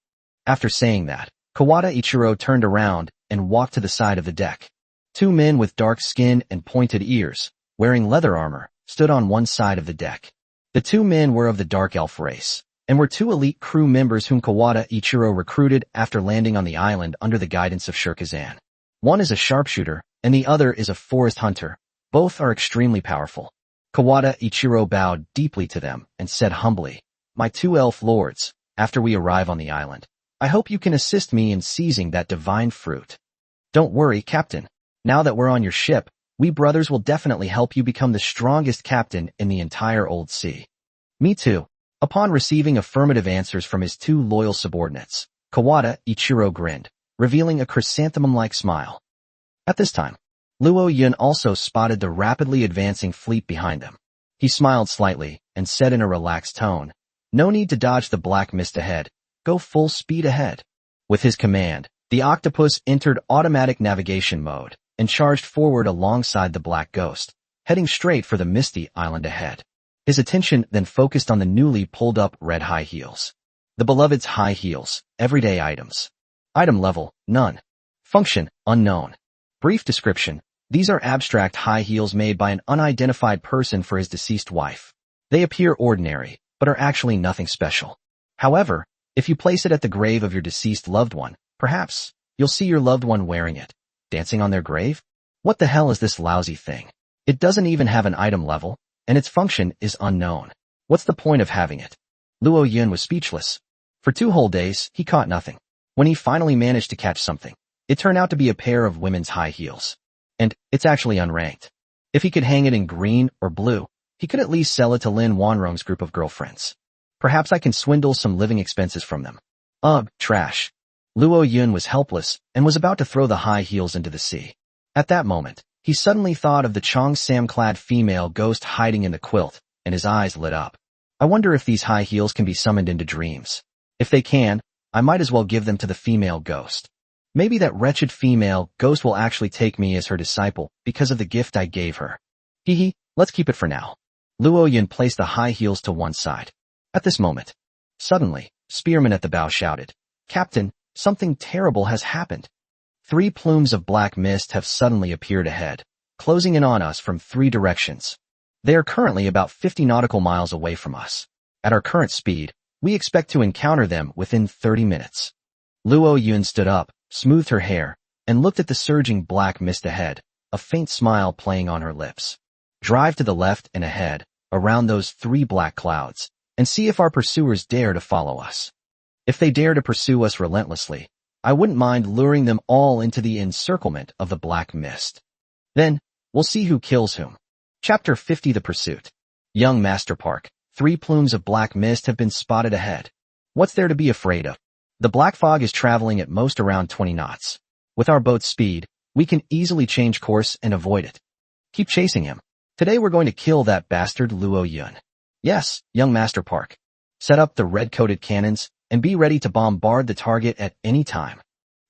Speaker 1: After saying that, Kawada Ichiro turned around and walked to the side of the deck. Two men with dark skin and pointed ears, wearing leather armor, stood on one side of the deck. The two men were of the Dark Elf race, and were two elite crew members whom Kawada Ichiro recruited after landing on the island under the guidance of Shirkazan. One is a sharpshooter, and the other is a forest hunter. Both are extremely powerful. Kawada Ichiro bowed deeply to them and said humbly, "My two elf lords, after we arrive on the island, I hope you can assist me in seizing that divine fruit." "Don't worry, Captain. Now that we're on your ship, we brothers will definitely help you become the strongest captain in the entire Old Sea." "Me too." Upon receiving affirmative answers from his two loyal subordinates, Kawada Ichiro grinned, revealing a chrysanthemum-like smile. At this time, Luo Yun also spotted the rapidly advancing fleet behind them. He smiled slightly and said in a relaxed tone, "No need to dodge the black mist ahead. Go full speed ahead." With his command, the Octopus entered automatic navigation mode and charged forward alongside the Black Ghost, heading straight for the Misty Island ahead. His attention then focused on the newly pulled-up red high heels. The beloved's high heels, everyday items. Item level, none. Function, unknown. Brief description, these are abstract high heels made by an unidentified person for his deceased wife. They appear ordinary, but are actually nothing special. However, if you place it at the grave of your deceased loved one, perhaps, you'll see your loved one wearing it. Dancing on their grave? What the hell is this lousy thing? It doesn't even have an item level, and its function is unknown. What's the point of having it? Luo Yun was speechless. For 2 whole days, he caught nothing. When he finally managed to catch something, it turned out to be a pair of women's high heels. And it's actually unranked. If he could hang it in green or blue, he could at least sell it to Lin Wanrong's group of girlfriends. Perhaps I can swindle some living expenses from them. Ugh, trash. Luo Yun was helpless and was about to throw the high heels into the sea. At that moment, he suddenly thought of the Cheongsam-clad female ghost hiding in the quilt, and his eyes lit up. I wonder if these high heels can be summoned into dreams. If they can, I might as well give them to the female ghost. Maybe that wretched female ghost will actually take me as her disciple because of the gift I gave her. Hee, let's keep it for now. Luo Yun placed the high heels to one side. At this moment, suddenly, Spearman at the bow shouted, "Captain, something terrible has happened." 3 plumes of black mist have suddenly appeared ahead, closing in on us from 3 directions. They are currently about 50 nautical miles away from us. At our current speed, We expect to encounter them within 30 minutes. Luo Yun stood up, smoothed her hair, and looked at the surging black mist ahead, a faint smile playing on her lips. Drive to the left and ahead, around those 3 black clouds, and see if our pursuers dare to follow us. If they dare to pursue us relentlessly, I wouldn't mind luring them all into the encirclement of the black mist. Then, we'll see who kills whom. Chapter 50 The Pursuit. Young Master Park, 3 plumes of black mist have been spotted ahead. What's there to be afraid of? The black fog is traveling at most around 20 knots. With our boat's speed, we can easily change course and avoid it. Keep chasing him. Today we're going to kill that bastard Luo Yun. Yes, young Master Park. Set up the red-coated cannons, and be ready to bombard the target at any time.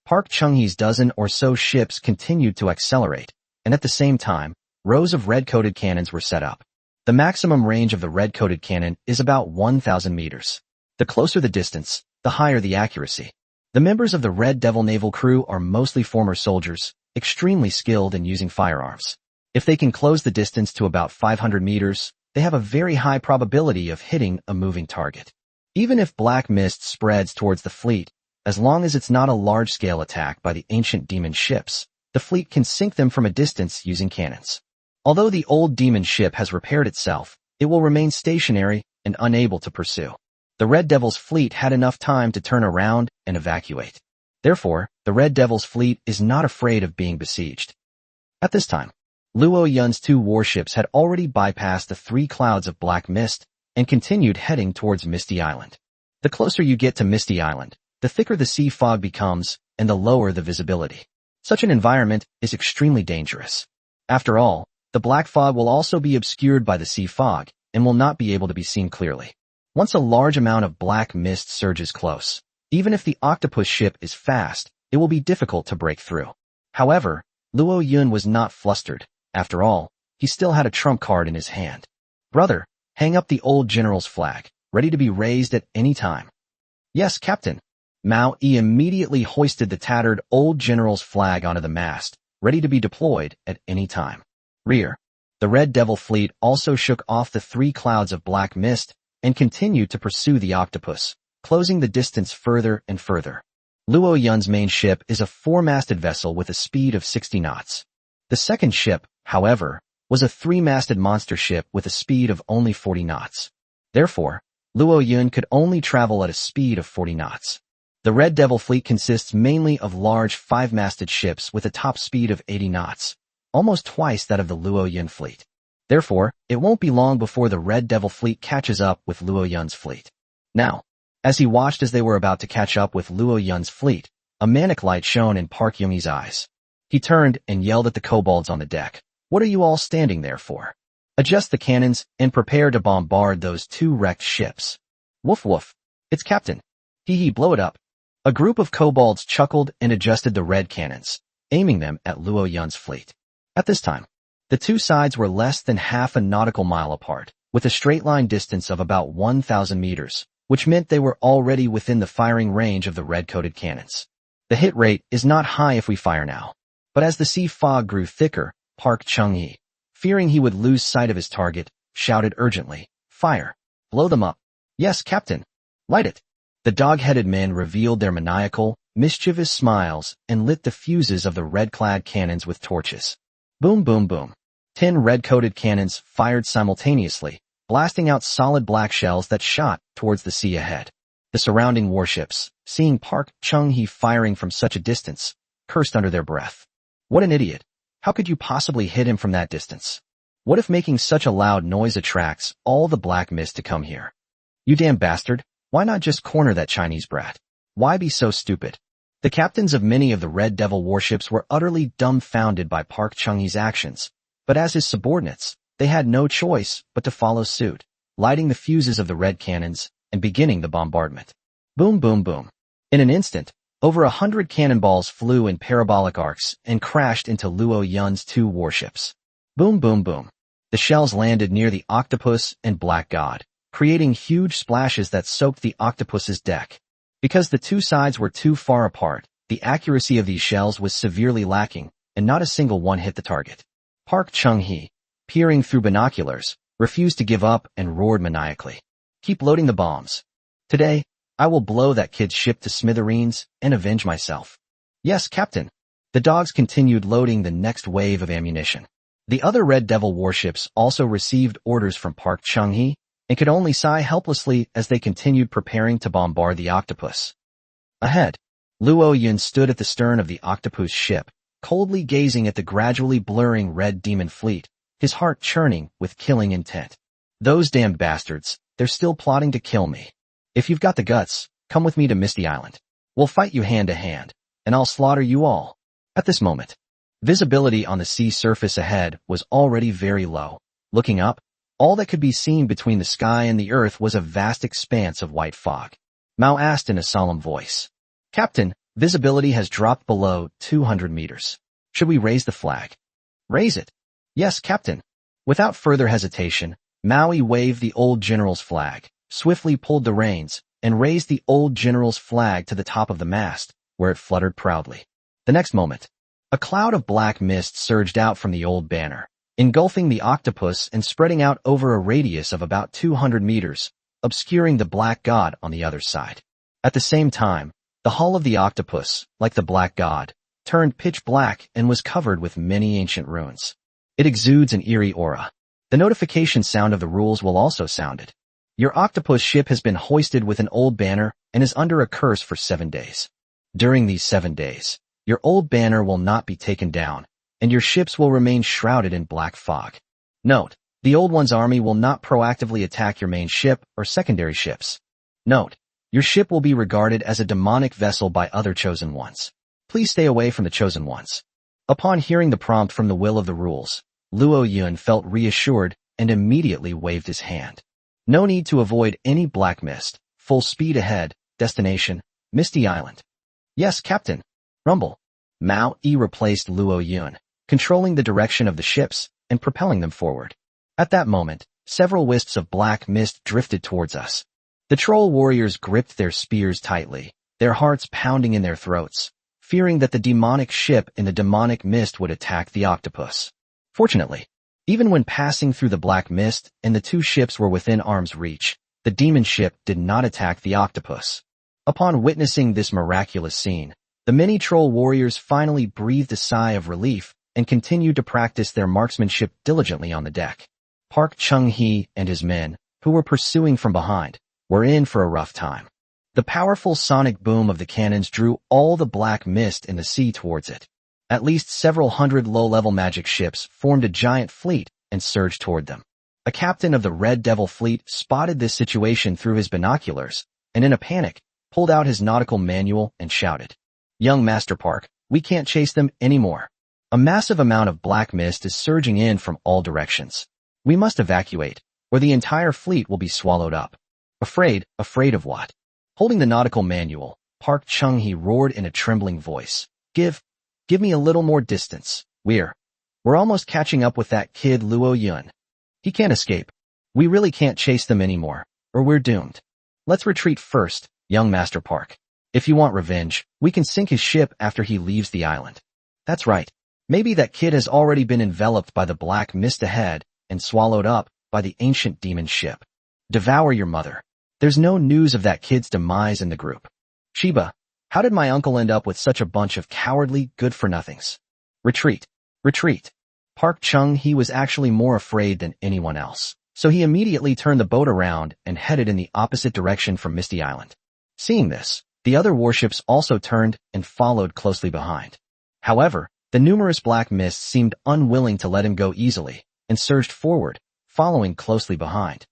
Speaker 1: Park Chung-hee's dozen or so ships continued to accelerate, and at the same time, rows of red-coated cannons were set up. The maximum range of the red-coated cannon is about 1,000 meters. The closer the distance, the higher the accuracy. The members of the Red Devil naval crew are mostly former soldiers, extremely skilled in using firearms. If they can close the distance to about 500 meters, they have a very high probability of hitting a moving target. Even if black mist spreads towards the fleet, as long as it's not a large-scale attack by the ancient demon ships, the fleet can sink them from a distance using cannons. Although the old demon ship has repaired itself, it will remain stationary and unable to pursue. The Red Devil's fleet had enough time to turn around and evacuate. Therefore, the Red Devil's fleet is not afraid of being besieged. At this time, Luo Yun's 2 warships had already bypassed the 3 clouds of black mist and continued heading towards Misty Island. The closer you get to Misty Island, the thicker the sea fog becomes and the lower the visibility. Such an environment is extremely dangerous. After all, the black fog will also be obscured by the sea fog and will not be able to be seen clearly. Once a large amount of black mist surges close, even if the Octopus ship is fast, it will be difficult to break through. However, Luo Yun was not flustered. After all, he still had a trump card in his hand. Brother, hang up the old general's flag, ready to be raised at any time. Yes, Captain. Mao Yi immediately hoisted the tattered old general's flag onto the mast, ready to be deployed at any time. Rear. The Red Devil fleet also shook off the 3 clouds of black mist and continued to pursue the Octopus, closing the distance further and further. Luo Yun's main ship is a 4-masted vessel with a speed of 60 knots. The second ship, however, was a 3-masted monster ship with a speed of only 40 knots. Therefore, Luo Yun could only travel at a speed of 40 knots. The Red Devil fleet consists mainly of large 5-masted ships with a top speed of 80 knots, almost twice that of the Luo Yun fleet. Therefore, it won't be long before the Red Devil fleet catches up with Luo Yun's fleet. Now, as he watched as they were about to catch up with Luo Yun's fleet, a manic light shone in Park Yung-hee's eyes. He turned and yelled at the kobolds on the deck. What are you all standing there for? Adjust the cannons and prepare to bombard those 2 wrecked ships. Woof woof. It's Captain. Hee, blow it up. A group of kobolds chuckled and adjusted the red cannons, aiming them at Luo Yun's fleet. At this time, the 2 sides were less than half a nautical mile apart, with a straight line distance of about 1,000 meters, which meant they were already within the firing range of the red-coated cannons. The hit rate is not high if we fire now. But as the sea fog grew thicker, Park Chung-hee, fearing he would lose sight of his target, shouted urgently, "Fire! Blow them up!" "Yes, Captain. Light it!" The dog-headed men revealed their maniacal, mischievous smiles and lit the fuses of the red-clad cannons with torches. Boom, boom, boom. 10 red-coated cannons fired simultaneously, blasting out solid black shells that shot towards the sea ahead. The surrounding warships, seeing Park Chung-hee firing from such a distance, cursed under their breath. What an idiot. How could you possibly hit him from that distance? What if making such a loud noise attracts all the black mist to come here? You damn bastard, why not just corner that Chinese brat? Why be so stupid? The captains of many of the Red Devil warships were utterly dumbfounded by Park Chung-hee's actions, but as his subordinates, they had no choice but to follow suit, lighting the fuses of the red cannons and beginning the bombardment. Boom, boom, boom. In an instant, over 100 cannonballs flew in parabolic arcs and crashed into Luo Yun's 2 warships. Boom, boom, boom. The shells landed near the Octopus and Black God, creating huge splashes that soaked the Octopus's deck. Because the 2 sides were too far apart, the accuracy of these shells was severely lacking, and not a single one hit the target. Park Chung-hee, peering through binoculars, refused to give up and roared maniacally. Keep loading the bombs. Today, I will blow that kid's ship to smithereens and avenge myself. Yes, Captain. The dogs continued loading the next wave of ammunition. The other Red Devil warships also received orders from Park Chung-hee and could only sigh helplessly as they continued preparing to bombard the Octopus. Ahead, Luo Yun stood at the stern of the Octopus ship, coldly gazing at the gradually blurring red demon fleet, his heart churning with killing intent. Those damned bastards, they're still plotting to kill me. If you've got the guts, come with me to Misty Island. We'll fight you hand to hand, and I'll slaughter you all. At this moment, visibility on the sea surface ahead was already very low. Looking up, all that could be seen between the sky and the earth was a vast expanse of white fog. Mao asked in a solemn voice. Captain, visibility has dropped below 200 meters. Should we raise the flag? Raise it. Yes, Captain. Without further hesitation, Maui waved the old general's flag, swiftly pulled the reins, and raised the old general's flag to the top of the mast, where it fluttered proudly. The next moment, a cloud of black mist surged out from the old banner, engulfing the Octopus and spreading out over a radius of about 200 meters, obscuring the black god on the other side. At the same time, the hull of the Octopus, like the black god, turned pitch black and was covered with many ancient runes. It exudes an eerie aura. The notification sound of the rules will also sounded. Your Octopus ship has been hoisted with an old banner and is under a curse for 7 days. During these 7 days, your old banner will not be taken down, and your ships will remain shrouded in black fog. Note, the old one's army will not proactively attack your main ship or secondary ships. Note, your ship will be regarded as a demonic vessel by other chosen ones. Please stay away from the chosen ones. Upon hearing the prompt from the will of the rules, Luo Yun felt reassured and immediately waved his hand. No need to avoid any black mist. Full speed ahead. Destination, Misty Island. Yes, Captain. Rumble. Mao Yi replaced Luo Yun, controlling the direction of the ships and propelling them forward. At that moment, several wisps of black mist drifted towards us. The troll warriors gripped their spears tightly, their hearts pounding in their throats, fearing that the demonic ship in the demonic mist would attack the Octopus. Fortunately, even when passing through the black mist and the two ships were within arm's reach, the demon ship did not attack the Octopus. Upon witnessing this miraculous scene, the many troll warriors finally breathed a sigh of relief and continued to practice their marksmanship diligently on the deck. Park Chung-hee and his men, who were pursuing from behind, were in for a rough time. The powerful sonic boom of the cannons drew all the black mist in the sea towards it. At least several hundred low-level magic ships formed a giant fleet and surged toward them. A captain of the Red Devil fleet spotted this situation through his binoculars, and in a panic, pulled out his nautical manual and shouted, Young Master Park, we can't chase them anymore. A massive amount of black mist is surging in from all directions. We must evacuate, or the entire fleet will be swallowed up. Afraid of what? Holding the nautical manual, Park Chung-hee roared in a trembling voice. Give me a little more distance. We're almost catching up with that kid Luo Yun. He can't escape. We really can't chase them anymore, or we're doomed. Let's retreat first, young Master Park. If you want revenge, we can sink his ship after he leaves the island. That's right. Maybe that kid has already been enveloped by the black mist ahead and swallowed up by the ancient demon ship. Devour your mother. There's no news of that kid's demise in the group. Sheba, how did my uncle end up with such a bunch of cowardly good-for-nothings? Retreat. Park Chung-hee was actually more afraid than anyone else, so he immediately turned the boat around and headed in the opposite direction from Misty Island. Seeing this, the other warships also turned and followed closely behind. However, the numerous black mists seemed unwilling to let him go easily and surged forward, following closely behind.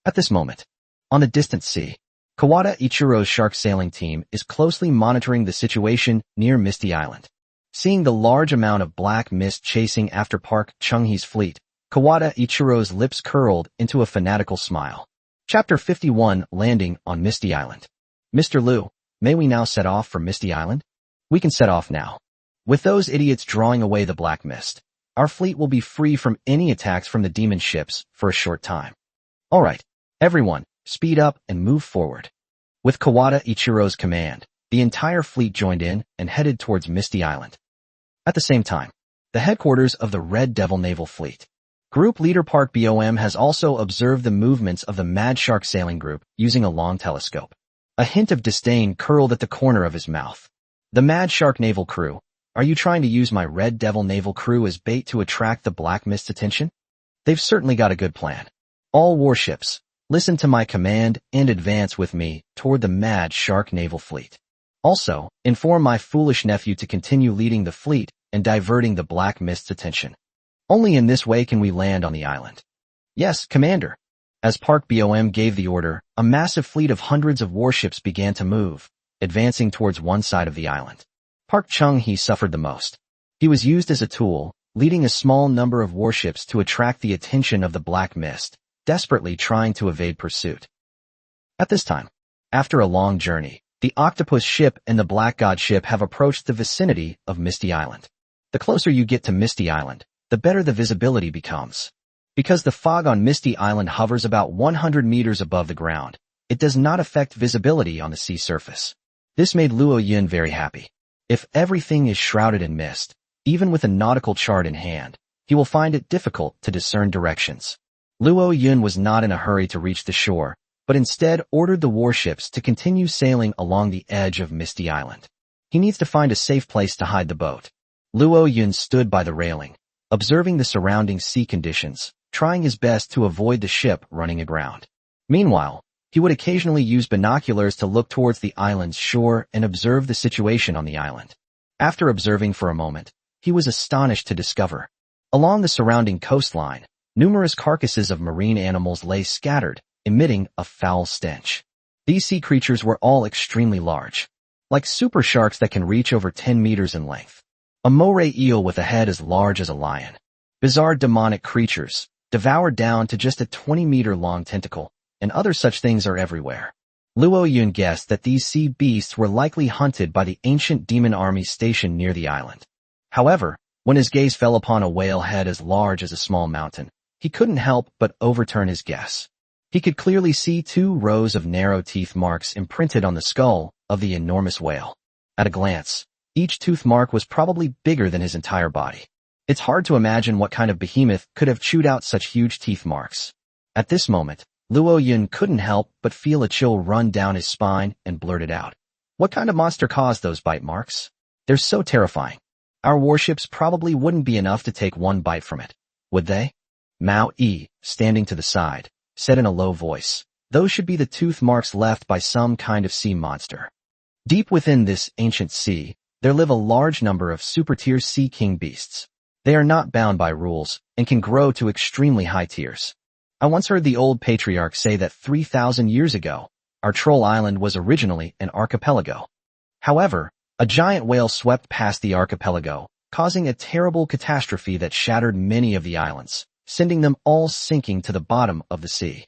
Speaker 1: At this moment, on the distant sea, Kawada Ichiro's shark sailing team is closely monitoring the situation near Misty Island. Seeing the large amount of black mist chasing after Park Chung-hee's fleet, Kawada Ichiro's lips curled into a fanatical smile. Chapter 51 Landing on Misty Island. Mr. Liu, may we now set off for Misty Island? We can set off now. With those idiots drawing away the black mist, our fleet will be free from any attacks from the demon ships for a short time. All right, everyone, speed up and move forward. With Kawada Ichiro's command, the entire fleet joined in and headed towards Misty Island. At the same time, the headquarters of the Red Devil Naval Fleet. Group leader Park Bom has also observed the movements of the Mad Shark sailing group using a long telescope. A hint of disdain curled at the corner of his mouth. The Mad Shark naval crew. Are you trying to use my Red Devil naval crew as bait to attract the Black Mist's attention? They've certainly got a good plan. All warships, listen to my command and advance with me toward the Mad Shark naval fleet. Also, inform my foolish nephew to continue leading the fleet and diverting the Black Mist's attention. Only in this way can we land on the island. Yes, Commander. As Park Bom gave the order, a massive fleet of hundreds of warships began to move, advancing towards one side of the island. Park Chung-hee suffered the most. He was used as a tool, leading a small number of warships to attract the attention of the Black Mist, desperately trying to evade pursuit. At this time, after a long journey, the Octopus ship and the Black God ship have approached the vicinity of Misty Island. The closer you get to Misty Island, the better the visibility becomes. Because the fog on Misty Island hovers about 100 meters above the ground, it does not affect visibility on the sea surface. This made Luo Yun very happy. If everything is shrouded in mist, even with a nautical chart in hand, he will find it difficult to discern directions. Luo Yun was not in a hurry to reach the shore, but instead ordered the warships to continue sailing along the edge of Misty Island. He needs to find a safe place to hide the boat. Luo Yun stood by the railing, observing the surrounding sea conditions, trying his best to avoid the ship running aground. Meanwhile, he would occasionally use binoculars to look towards the island's shore and observe the situation on the island. After observing for a moment, he was astonished to discover, along the surrounding coastline, numerous carcasses of marine animals lay scattered, emitting a foul stench. These sea creatures were all extremely large, like super sharks that can reach over 10 meters in length. A moray eel with a head as large as a lion. Bizarre demonic creatures, devoured down to just a 20-meter-long tentacle, and other such things are everywhere. Luo Yun guessed that these sea beasts were likely hunted by the ancient demon army stationed near the island. However, when his gaze fell upon a whale head as large as a small mountain, he couldn't help but overturn his guess. He could clearly see 2 rows of narrow teeth marks imprinted on the skull of the enormous whale. At a glance, each tooth mark was probably bigger than his entire body. It's hard to imagine what kind of behemoth could have chewed out such huge teeth marks. At this moment, Luo Yun couldn't help but feel a chill run down his spine and blurted out, "What kind of monster caused those bite marks? They're so terrifying. Our warships probably wouldn't be enough to take one bite from it, would they?" Mao Yi, standing to the side, said in a low voice, "Those should be the tooth marks left by some kind of sea monster. Deep within this ancient sea, there live a large number of super-tier sea king beasts. They are not bound by rules and can grow to extremely high tiers. I once heard the old patriarch say that 3,000 years ago, our troll island was originally an archipelago. However, a giant whale swept past the archipelago, causing a terrible catastrophe that shattered many of the islands, sending them all sinking to the bottom of the sea.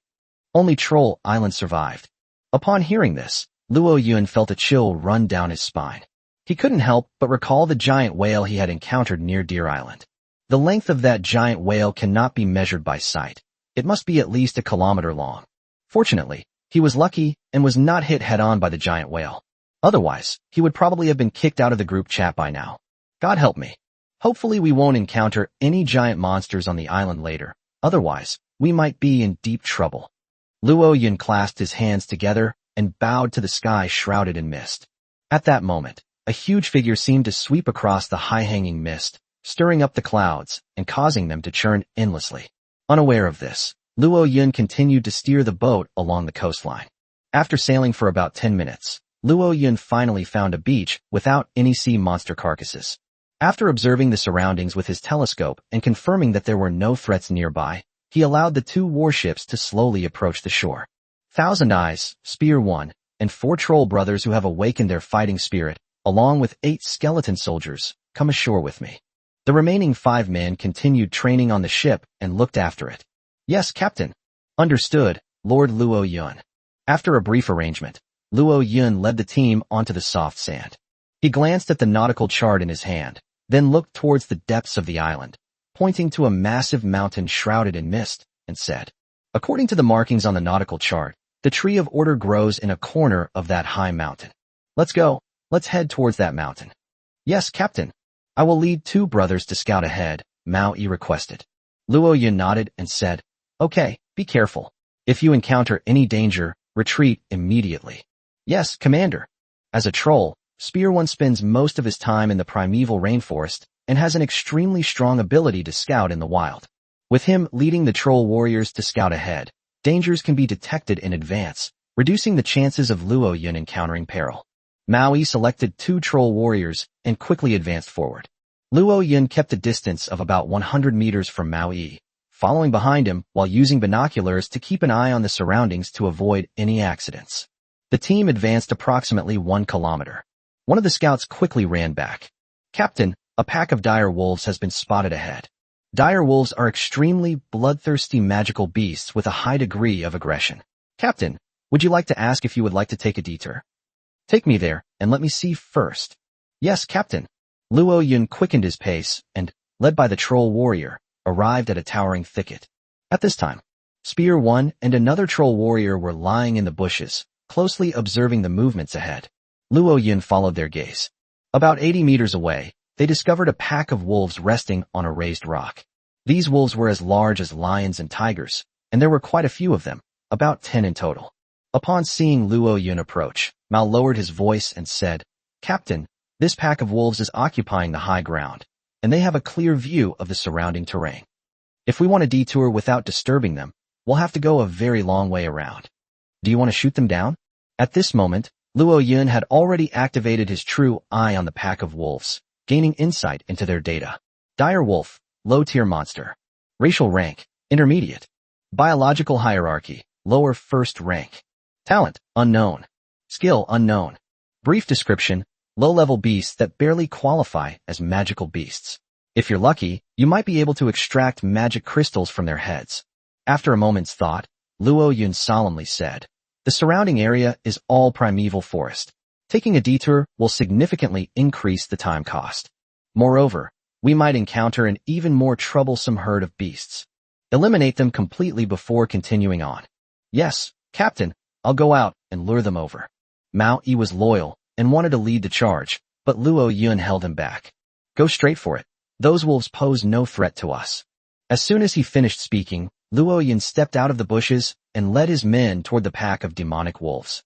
Speaker 1: Only Troll Island survived." Upon hearing this, Luo Yun felt a chill run down his spine. He couldn't help but recall the giant whale he had encountered near Deer Island. The length of that giant whale cannot be measured by sight. It must be at least a kilometer long. Fortunately, he was lucky and was not hit head-on by the giant whale. Otherwise, he would probably have been kicked out of the group chat by now. God help me. Hopefully we won't encounter any giant monsters on the island later. Otherwise, we might be in deep trouble. Luo Yun clasped his hands together and bowed to the sky shrouded in mist. At that moment, a huge figure seemed to sweep across the high-hanging mist, stirring up the clouds and causing them to churn endlessly. Unaware of this, Luo Yun continued to steer the boat along the coastline. After sailing for about 10 minutes, Luo Yun finally found a beach without any sea monster carcasses. After observing the surroundings with his telescope and confirming that there were no threats nearby, he allowed the 2 warships to slowly approach the shore. Thousand Eyes, Spear 1, and 4 troll brothers who have awakened their fighting spirit, along with 8 skeleton soldiers, come ashore with me. The remaining 5 men continued training on the ship and looked after it. Yes, Captain. Understood, Lord Luo Yun. After a brief arrangement, Luo Yun led the team onto the soft sand. He glanced at the nautical chart in his hand, then looked towards the depths of the island, pointing to a massive mountain shrouded in mist, and said, "According to the markings on the nautical chart, the tree of order grows in a corner of that high mountain. Let's go. Let's head towards that mountain." "Yes, Captain. I will lead 2 brothers to scout ahead," Mao Yi requested. Luo Yun nodded and said, "Okay, be careful. If you encounter any danger, retreat immediately." "Yes, Commander." As a troll, Spear One spends most of his time in the primeval rainforest and has an extremely strong ability to scout in the wild. With him leading the troll warriors to scout ahead, dangers can be detected in advance, reducing the chances of Luo Yun encountering peril. Maui selected 2 troll warriors and quickly advanced forward. Luo Yun kept a distance of about 100 meters from Maui, following behind him while using binoculars to keep an eye on the surroundings to avoid any accidents. The team advanced approximately 1 kilometer. One of the scouts quickly ran back. "Captain, a pack of dire wolves has been spotted ahead." Dire wolves are extremely bloodthirsty magical beasts with a high degree of aggression. "Captain, would you like to ask if you would like to take a detour?" "Take me there, and let me see first." "Yes, Captain." Luo Yun quickened his pace and, led by the troll warrior, arrived at a towering thicket. At this time, Spear One and another troll warrior were lying in the bushes, closely observing the movements ahead. Luo Yun followed their gaze. About 80 meters away, they discovered a pack of wolves resting on a raised rock. These wolves were as large as lions and tigers, and there were quite a few of them, about 10 in total. Upon seeing Luo Yun approach, Mao lowered his voice and said, "Captain, this pack of wolves is occupying the high ground, and they have a clear view of the surrounding terrain. If we want to detour without disturbing them, we'll have to go a very long way around. Do you want to shoot them down?" At this moment, Luo Yun had already activated his true eye on the pack of wolves, gaining insight into their data. Dire wolf, low-tier monster. Racial rank, intermediate. Biological hierarchy, lower first rank. Talent, unknown. Skill, unknown. Brief description, low-level beasts that barely qualify as magical beasts. If you're lucky, you might be able to extract magic crystals from their heads. After a moment's thought, Luo Yun solemnly said, "The surrounding area is all primeval forest. Taking a detour will significantly increase the time cost. Moreover, we might encounter an even more troublesome herd of beasts. Eliminate them completely before continuing on." "Yes, Captain, I'll go out and lure them over." Mao Yi was loyal and wanted to lead the charge, but Luo Yun held him back. "Go straight for it. Those wolves pose no threat to us." As soon as he finished speaking, Luo Yun stepped out of the bushes and led his men toward the pack of demonic wolves.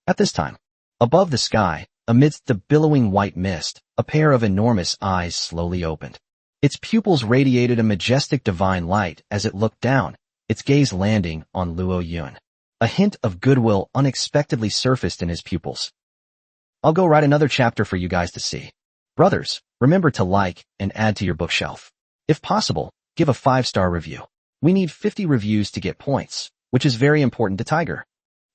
Speaker 1: At this time, above the sky, amidst the billowing white mist, a pair of enormous eyes slowly opened. Its pupils radiated a majestic divine light as it looked down, its gaze landing on Luo Yun. A hint of goodwill unexpectedly surfaced in his pupils. "I'll go write another chapter for you guys to see. Brothers, remember to like and add to your bookshelf. If possible, give a 5-star review. We need 50 reviews to get points, which is very important to Tiger.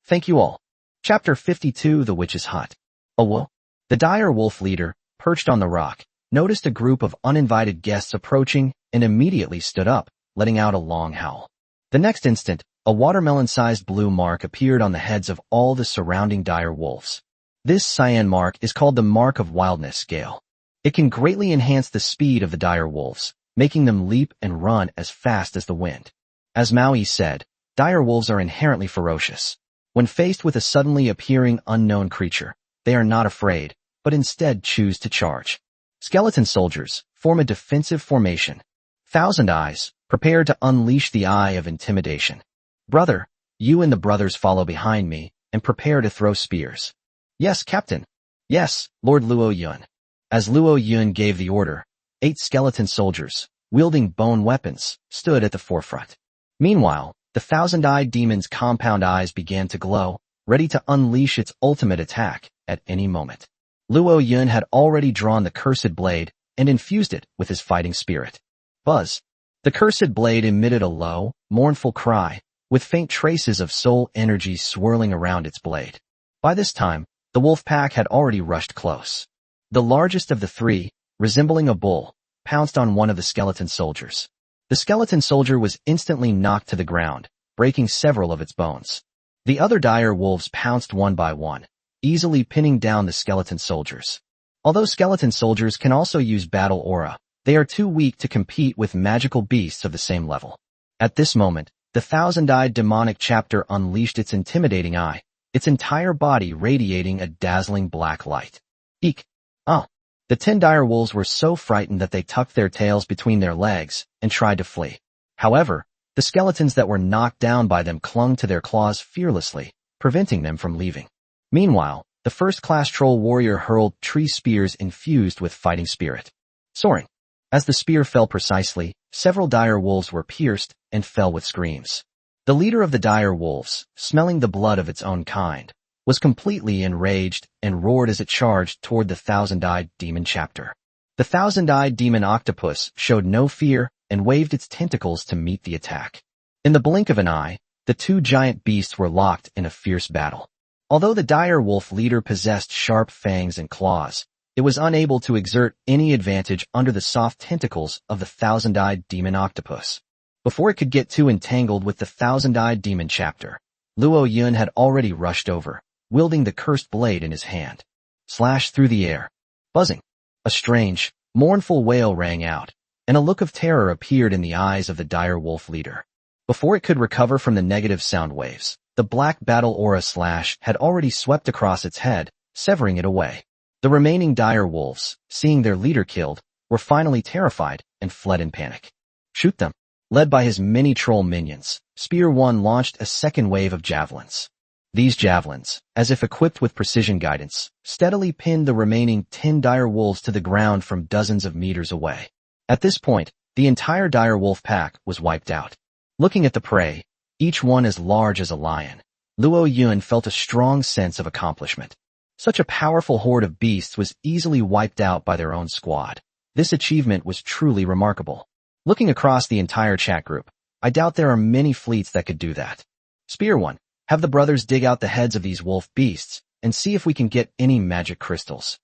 Speaker 1: Thank you all." Chapter 52, The Witch's Hut. Awo. The dire wolf leader, perched on the rock, noticed a group of uninvited guests approaching and immediately stood up, letting out a long howl. The next instant, a watermelon-sized blue mark appeared on the heads of all the surrounding dire wolves. This cyan mark is called the Mark of Wildness scale. It can greatly enhance the speed of the dire wolves, making them leap and run as fast as the wind. As Maui said, dire wolves are inherently ferocious. When faced with a suddenly appearing unknown creature, they are not afraid, but instead choose to charge. Skeleton soldiers form a defensive formation. Thousand Eyes, prepare to unleash the eye of intimidation. Brother, you and the brothers follow behind me and prepare to throw spears. Yes, Captain. Yes, Lord Luo Yun. As Luo Yun gave the order, 8 skeleton soldiers, wielding bone weapons, stood at the forefront. Meanwhile, the thousand-eyed demon's compound eyes began to glow, ready to unleash its ultimate attack at any moment. Luo Yun had already drawn the cursed blade and infused it with his fighting spirit. Buzz. The cursed blade emitted a low, mournful cry, with faint traces of soul energy swirling around its blade. By this time, the wolf pack had already rushed close. The largest of the 3, resembling a bull, pounced on one of the skeleton soldiers. The skeleton soldier was instantly knocked to the ground, breaking several of its bones. The other dire wolves pounced one by one, easily pinning down the skeleton soldiers. Although skeleton soldiers can also use battle aura, they are too weak to compete with magical beasts of the same level. At this moment, the thousand-eyed demonic chapter unleashed its intimidating eye, its entire body radiating a dazzling black light. Eek! Ah! The 10 dire wolves were so frightened that they tucked their tails between their legs and tried to flee. However, the skeletons that were knocked down by them clung to their claws fearlessly, preventing them from leaving. Meanwhile, the first-class troll warrior hurled tree spears infused with fighting spirit. Soaring. As the spear fell precisely, several dire wolves were pierced and fell with screams. The leader of the dire wolves, smelling the blood of its own kind, was completely enraged and roared as it charged toward the thousand-eyed demon chapter. The thousand-eyed demon octopus showed no fear and waved its tentacles to meet the attack. In the blink of an eye, the two giant beasts were locked in a fierce battle. Although the dire wolf leader possessed sharp fangs and claws, it was unable to exert any advantage under the soft tentacles of the thousand-eyed demon octopus. Before it could get too entangled with the thousand-eyed demon chapter, Luo Yun had already rushed over, wielding the cursed blade in his hand. Slash through the air. Buzzing. A strange, mournful wail rang out, and a look of terror appeared in the eyes of the dire wolf leader. Before it could recover from the negative sound waves, the black battle aura slash had already swept across its head, severing it away. The remaining dire wolves, seeing their leader killed, were finally terrified and fled in panic. Shoot them. Led by his many troll minions, Spear 1 launched a second wave of javelins. These javelins, as if equipped with precision guidance, steadily pinned the remaining 10 dire wolves to the ground from dozens of meters away. At this point, the entire dire wolf pack was wiped out. Looking at the prey, each one as large as a lion, Luo Yun felt a strong sense of accomplishment. Such a powerful horde of beasts was easily wiped out by their own squad. This achievement was truly remarkable. Looking across the entire chat group, I doubt there are many fleets that could do that. Spear 1, have the brothers dig out the heads of these wolf beasts and see if we can get any magic crystals.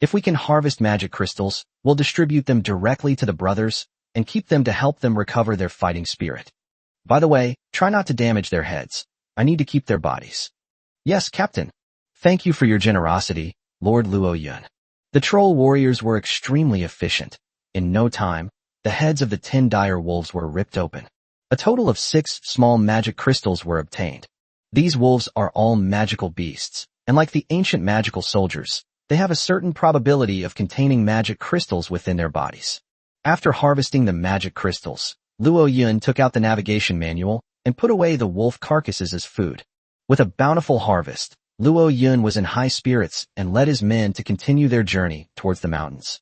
Speaker 1: If we can harvest magic crystals, we'll distribute them directly to the brothers and keep them to help them recover their fighting spirit. By the way, try not to damage their heads. I need to keep their bodies. Yes, Captain. Thank you for your generosity, Lord Luo Yun. The troll warriors were extremely efficient. In no time, the heads of the 10 dire wolves were ripped open. A total of 6 small magic crystals were obtained. These wolves are all magical beasts, and like the ancient magical soldiers, they have a certain probability of containing magic crystals within their bodies. After harvesting the magic crystals, Luo Yun took out the navigation manual and put away the wolf carcasses as food. With a bountiful harvest, Luo Yun was in high spirits and led his men to continue their journey towards the mountains.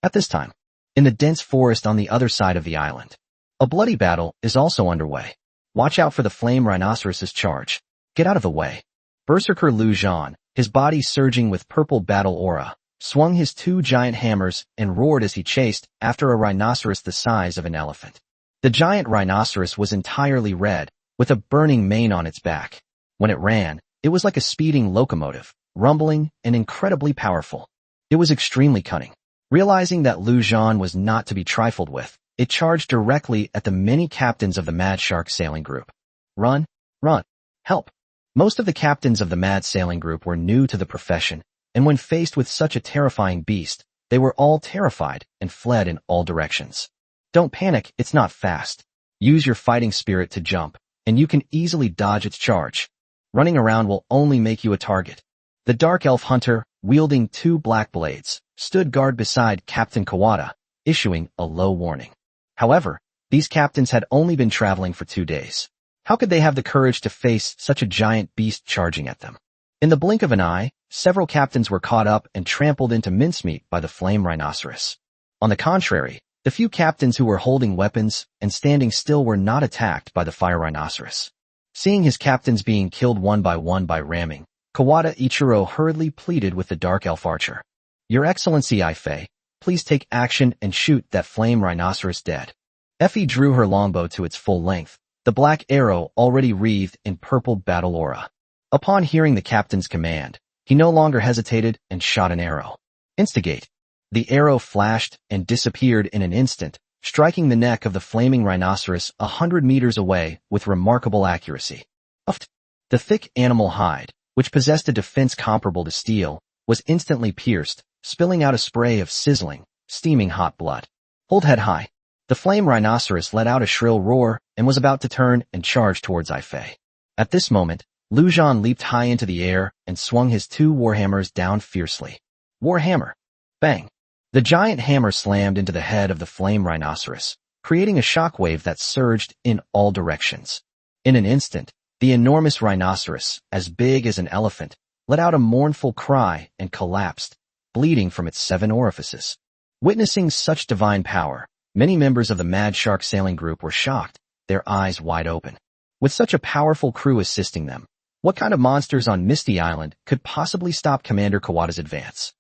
Speaker 1: At this time, in the dense forest on the other side of the island, a bloody battle is also underway. Watch out for the flame rhinoceros's charge. Get out of the way. Berserker Lu Zhan, his body surging with purple battle aura, swung his 2 giant hammers and roared as he chased after a rhinoceros the size of an elephant. The giant rhinoceros was entirely red, with a burning mane on its back. When it ran, it was like a speeding locomotive, rumbling and incredibly powerful. It was extremely cunning. Realizing that Lu Zhan was not to be trifled with, it charged directly at the many captains of the Mad Shark sailing group. Run! Run! Help! Most of the captains of the Mad sailing group were new to the profession, and when faced with such a terrifying beast, they were all terrified and fled in all directions. Don't panic, it's not fast. Use your fighting spirit to jump, and you can easily dodge its charge. Running around will only make you a target. The Dark Elf Hunter, wielding 2 black blades, stood guard beside Captain Kawada, issuing a low warning. However, these captains had only been traveling for 2 days. How could they have the courage to face such a giant beast charging at them? In the blink of an eye, several captains were caught up and trampled into mincemeat by the flame rhinoceros. On the contrary, the few captains who were holding weapons and standing still were not attacked by the fire rhinoceros. Seeing his captains being killed one by ramming, Kawada Ichiro hurriedly pleaded with the Dark Elf Archer. Your Excellency Ifei, please take action and shoot that flame rhinoceros dead. Effie drew her longbow to its full length, the black arrow already wreathed in purple battle aura. Upon hearing the captain's command, he no longer hesitated and shot an arrow. Instigate. The arrow flashed and disappeared in an instant, striking the neck of the flaming rhinoceros 100 meters away with remarkable accuracy. Uft. The thick animal hide, which possessed a defense comparable to steel, was instantly pierced, spilling out a spray of sizzling, steaming hot blood. Hold head high. The flame rhinoceros let out a shrill roar and was about to turn and charge towards Ifei. At this moment, Lu Zhan leaped high into the air and swung his 2 warhammers down fiercely. Warhammer. Bang. The giant hammer slammed into the head of the flame rhinoceros, creating a shockwave that surged in all directions. In an instant, the enormous rhinoceros, as big as an elephant, let out a mournful cry and collapsed, bleeding from its 7 orifices. Witnessing such divine power, many members of the Mad Shark sailing group were shocked, their eyes wide open. With such a powerful crew assisting them, what kind of monsters on Misty Island could possibly stop Commander Kawada's advance?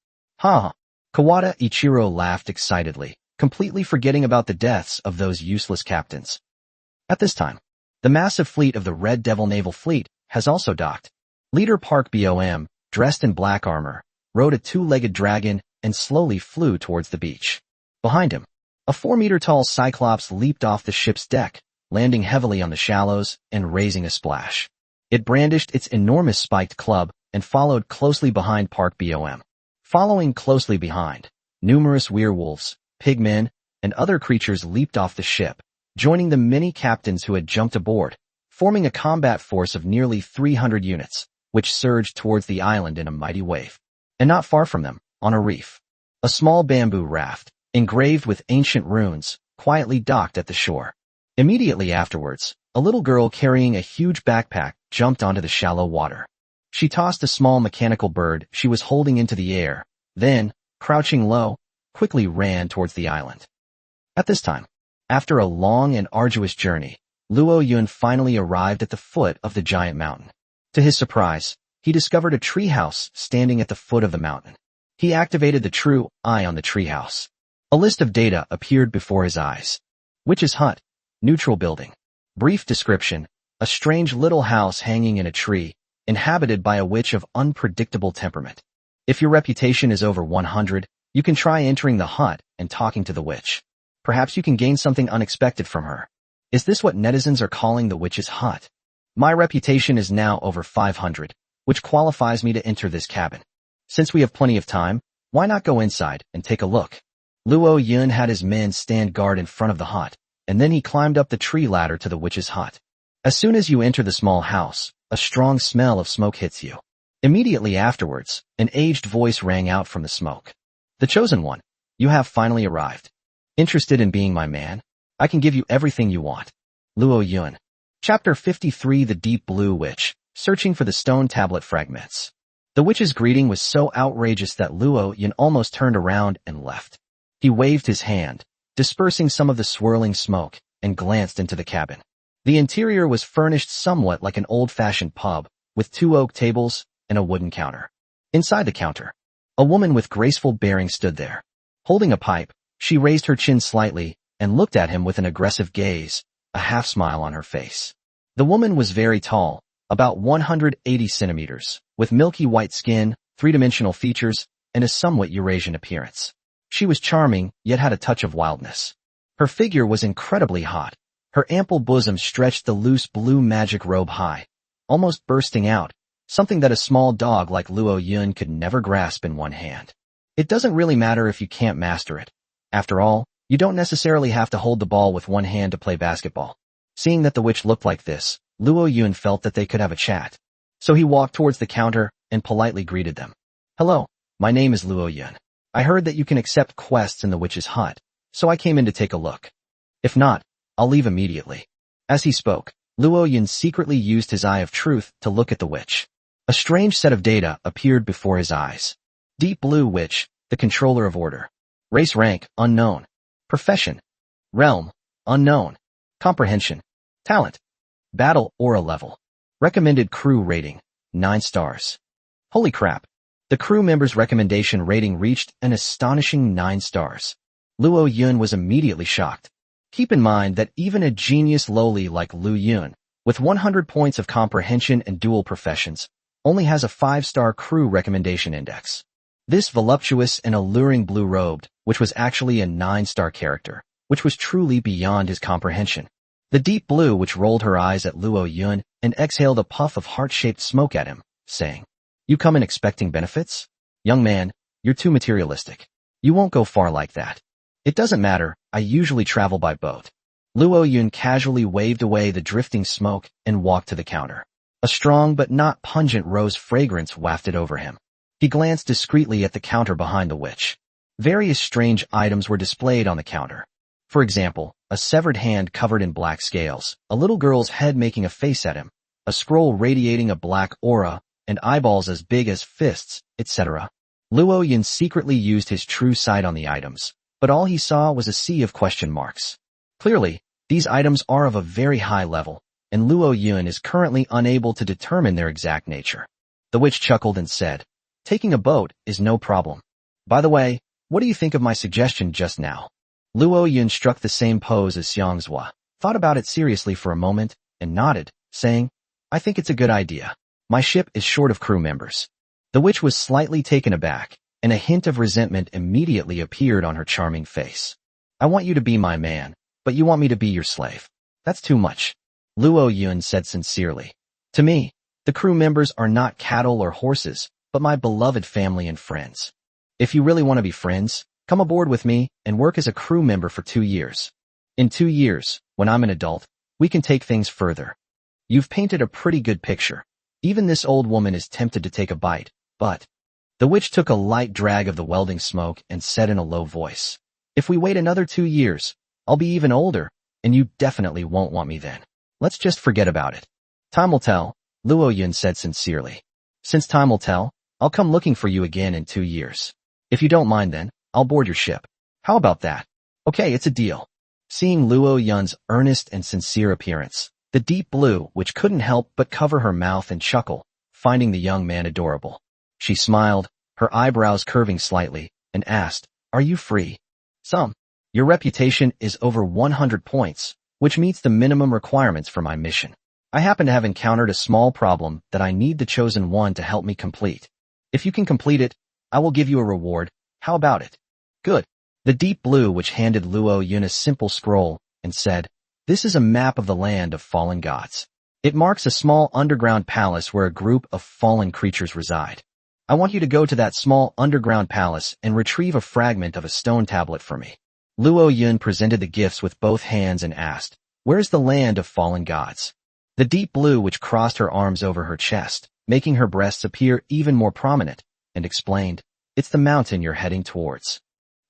Speaker 1: Ha! Kawada Ichiro laughed excitedly, completely forgetting about the deaths of those useless captains. At this time, the massive fleet of the Red Devil Naval Fleet has also docked. Leader Park Bom, dressed in black armor, rode a 2-legged dragon and slowly flew towards the beach. Behind him, a 4-meter-tall Cyclops leaped off the ship's deck, landing heavily on the shallows and raising a splash. It brandished its enormous spiked club and followed closely behind Park Bom. Following closely behind, numerous werewolves, pigmen, and other creatures leaped off the ship, joining the many captains who had jumped aboard, forming a combat force of nearly 300 units, which surged towards the island in a mighty wave. And not far from them, on a reef, a small bamboo raft, engraved with ancient runes, quietly docked at the shore. Immediately afterwards, a little girl carrying a huge backpack jumped onto the shallow water. She tossed a small mechanical bird she was holding into the air, then, crouching low, quickly ran towards the island. At this time, after a long and arduous journey, Luo Yun finally arrived at the foot of the giant mountain. To his surprise, he discovered a treehouse standing at the foot of the mountain. He activated the true eye on the treehouse. A list of data appeared before his eyes. Witch's hut, neutral building. Brief description, a strange little house hanging in a tree, inhabited by a witch of unpredictable temperament. If your reputation is over 100, you can try entering the hut and talking to the witch. Perhaps you can gain something unexpected from her. Is this what netizens are calling the witch's hut? My reputation is now over 500, which qualifies me to enter this cabin. Since we have plenty of time, why not go inside and take a look? Luo Yun had his men stand guard in front of the hut, and then he climbed up the tree ladder to the witch's hut. As soon as you enter the small house, a strong smell of smoke hits you. Immediately afterwards, an aged voice rang out from the smoke. The chosen one, you have finally arrived. Interested in being my man? I can give you everything you want. Luo Yun. Chapter 53 The Deep Blue Witch, searching for the stone tablet fragments. The witch's greeting was so outrageous that Luo Yun almost turned around and left. He waved his hand, dispersing some of the swirling smoke, and glanced into the cabin. The interior was furnished somewhat like an old-fashioned pub, with 2 oak tables and a wooden counter. Inside the counter, a woman with graceful bearing stood there. Holding a pipe, she raised her chin slightly and looked at him with an aggressive gaze, a half-smile on her face. The woman was very tall, about 180 centimeters, with milky white skin, 3-dimensional features, and a somewhat Eurasian appearance. She was charming, yet had a touch of wildness. Her figure was incredibly hot. Her ample bosom stretched the loose blue magic robe high, almost bursting out, something that a small dog like Luo Yun could never grasp in one hand. It doesn't really matter if you can't master it. After all, you don't necessarily have to hold the ball with one hand to play basketball. Seeing that the witch looked like this, Luo Yun felt that they could have a chat. So he walked towards the counter and politely greeted them. Hello, my name is Luo Yun. I heard that you can accept quests in the witch's hut, so I came in to take a look. If not, I'll leave immediately. As he spoke, Luo Yun secretly used his eye of truth to look at the witch. A strange set of data appeared before his eyes. Deep Blue Witch, the controller of order. Race rank, unknown. Profession. Realm, unknown. Comprehension. Talent. Battle aura level. Recommended crew rating, 9 stars. Holy crap. The crew member's recommendation rating reached an astonishing 9 stars. Luo Yun was immediately shocked. Keep in mind that even a genius lowly like Lu Yun, with 100 points of comprehension and dual professions, only has a 5-star crew recommendation index. This voluptuous and alluring blue-robed, which was actually a 9-star character, which was truly beyond his comprehension. The deep blue which rolled her eyes at Luo Yun and exhaled a puff of heart-shaped smoke at him, saying, You come in expecting benefits? Young man, you're too materialistic. You won't go far like that. It doesn't matter, I usually travel by boat. Luo Yun casually waved away the drifting smoke and walked to the counter. A strong but not pungent rose fragrance wafted over him. He glanced discreetly at the counter behind the witch. Various strange items were displayed on the counter. For example, a severed hand covered in black scales, a little girl's head making a face at him, a scroll radiating a black aura, and eyeballs as big as fists, etc. Luo Yin secretly used his true sight on the items, but all he saw was a sea of question marks. Clearly, these items are of a very high level, and Luo Yin is currently unable to determine their exact nature. The witch chuckled and said, "Taking a boat is no problem. By the way, what do you think of my suggestion just now?" Luo Yin struck the same pose as Xiangzhua, thought about it seriously for a moment, and nodded, saying, "I think it's a good idea. My ship is short of crew members." The witch was slightly taken aback, and a hint of resentment immediately appeared on her charming face. "I want you to be my man, but you want me to be your slave. That's too much." Luo Yun said sincerely. "To me, the crew members are not cattle or horses, but my beloved family and friends. If you really want to be friends, come aboard with me and work as a crew member for 2 years. In 2 years, when I'm an adult, we can take things further. You've painted a pretty good picture. Even this old woman is tempted to take a bite, but..." The witch took a light drag of the welding smoke and said in a low voice, "If we wait another 2 years, I'll be even older, and you definitely won't want me then. Let's just forget about it." "Time will tell," Luo Yun said sincerely. "Since time will tell, I'll come looking for you again in 2 years. If you don't mind then, I'll board your ship. How about that?" "Okay, it's a deal." Seeing Luo Yun's earnest and sincere appearance, the Deep Blue, which couldn't help but cover her mouth and chuckle, finding the young man adorable. She smiled, her eyebrows curving slightly, and asked, "Are you free?" "Some. Your reputation is over 100 points, which meets the minimum requirements for my mission. I happen to have encountered a small problem that I need the chosen one to help me complete. If you can complete it, I will give you a reward. How about it?" "Good." The Deep Blue, which handed Luo Yun a simple scroll, and said, "This is a map of the land of fallen gods. It marks a small underground palace where a group of fallen creatures reside. I want you to go to that small underground palace and retrieve a fragment of a stone tablet for me." Luo Yun presented the gifts with both hands and asked, "Where's the land of fallen gods?" The Deep Blue, which crossed her arms over her chest, making her breasts appear even more prominent, and explained, "It's the mountain you're heading towards.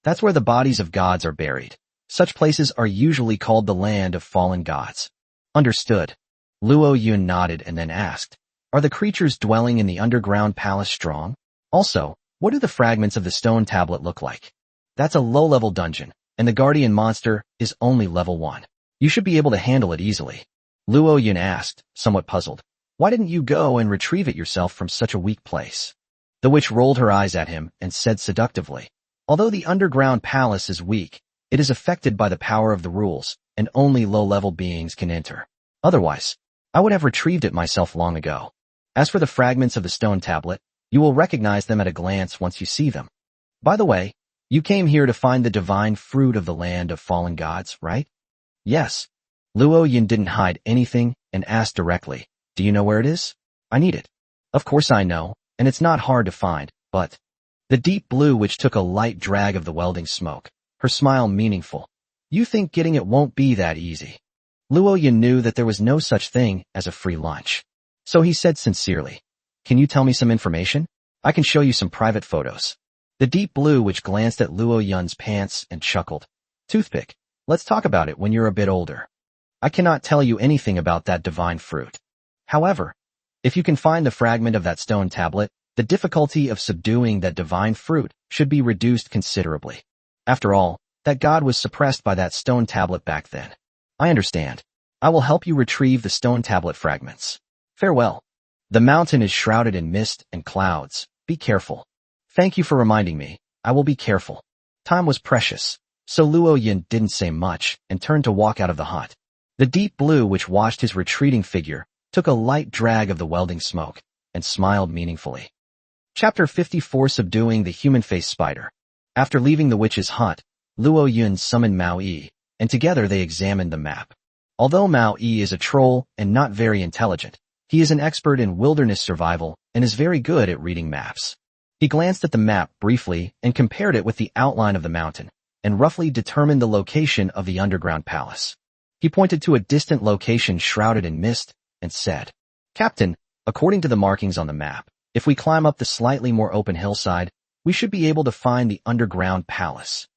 Speaker 1: That's where the bodies of gods are buried. Such places are usually called the land of fallen gods." "Understood." Luo Yun nodded and then asked, "Are the creatures dwelling in the underground palace strong? Also, what do the fragments of the stone tablet look like?" "That's a low-level dungeon, and the guardian monster is only level 1. You should be able to handle it easily." Luo Yun asked, somewhat puzzled, "Why didn't you go and retrieve it yourself from such a weak place?" The witch rolled her eyes at him and said seductively, "Although the underground palace is weak, it is affected by the power of the rules, and only low-level beings can enter. Otherwise, I would have retrieved it myself long ago. As for the fragments of the stone tablet, you will recognize them at a glance once you see them. By the way, you came here to find the divine fruit of the land of fallen gods, right?" "Yes." Luo Yin didn't hide anything and asked directly, "Do you know where it is?" "I need it." "Of course I know, and it's not hard to find, but..." The Deep Blue, which took a light drag of the welding smoke, her smile meaningful, "You think getting it won't be that easy." Luo Yin knew that there was no such thing as a free lunch. So he said sincerely, "Can you tell me some information? I can show you some private photos." The Deep Blue, which glanced at Luo Yun's pants and chuckled, "Toothpick, let's talk about it when you're a bit older. I cannot tell you anything about that divine fruit. However, if you can find the fragment of that stone tablet, the difficulty of subduing that divine fruit should be reduced considerably. After all, that god was suppressed by that stone tablet back then." "I understand. I will help you retrieve the stone tablet fragments. Farewell. The mountain is shrouded in mist and clouds. Be careful." "Thank you for reminding me. I will be careful." Time was precious, so Luo Yin didn't say much and turned to walk out of the hut. The Deep Blue, which watched his retreating figure, took a light drag of the welding smoke and smiled meaningfully. Chapter 54: Subduing the Human-Faced Spider. After leaving the witch's hut, Luo Yun summoned Mao Yi, and together they examined the map. Although Mao Yi is a troll and not very intelligent, he is an expert in wilderness survival and is very good at reading maps. He glanced at the map briefly and compared it with the outline of the mountain, and roughly determined the location of the underground palace. He pointed to a distant location shrouded in mist and said, "Captain, according to the markings on the map, if we climb up the slightly more open hillside, we should be able to find the underground palace."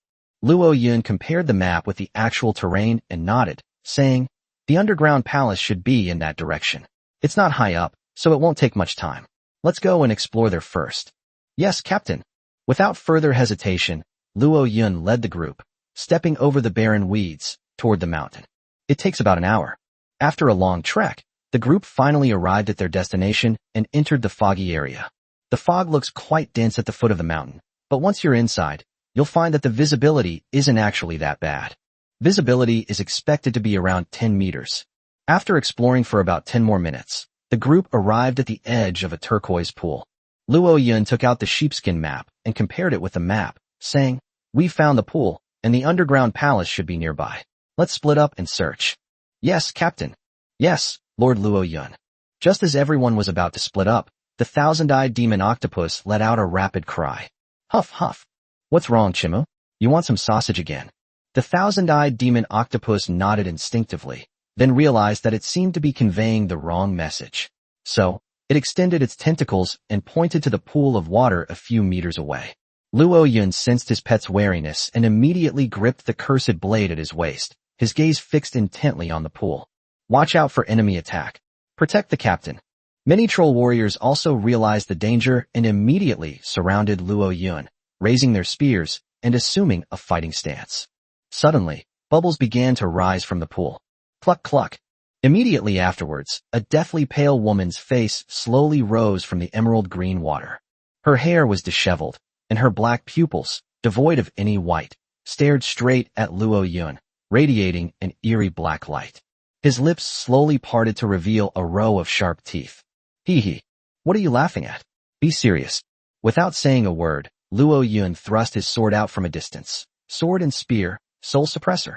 Speaker 1: Luo Yun compared the map with the actual terrain and nodded, saying, "The underground palace should be in that direction. It's not high up, so it won't take much time. Let's go and explore there first." "Yes, Captain." Without further hesitation, Luo Yun led the group, stepping over the barren weeds, toward the mountain. It takes about an hour. After a long trek, the group finally arrived at their destination and entered the foggy area. The fog looks quite dense at the foot of the mountain, but once you're inside, you'll find that the visibility isn't actually that bad. Visibility is expected to be around 10 meters. After exploring for about 10 more minutes, the group arrived at the edge of a turquoise pool. Luo Yun took out the sheepskin map and compared it with the map, saying, "We found the pool, and the underground palace should be nearby. Let's split up and search." "Yes, Captain." "Yes, Lord Luo Yun." Just as everyone was about to split up, the thousand-eyed demon Octopus let out a rapid cry. "Huff, huff. What's wrong, Chimu? You want some sausage again?" The thousand-eyed demon Octopus nodded instinctively, then realized that it seemed to be conveying the wrong message. So, it extended its tentacles and pointed to the pool of water a few meters away. Luo Yun sensed his pet's wariness and immediately gripped the cursed blade at his waist, his gaze fixed intently on the pool. "Watch out for enemy attack. Protect the captain." Many troll warriors also realized the danger and immediately surrounded Luo Yun, raising their spears and assuming a fighting stance. Suddenly, bubbles began to rise from the pool. Cluck cluck. Immediately afterwards, a deathly pale woman's face slowly rose from the emerald green water. Her hair was disheveled, and her black pupils, devoid of any white, stared straight at Luo Yun, radiating an eerie black light. His lips slowly parted to reveal a row of sharp teeth. "Hee hee. What are you laughing at? Be serious." Without saying a word, Luo Yun thrust his sword out from a distance. Sword and spear, soul suppressor.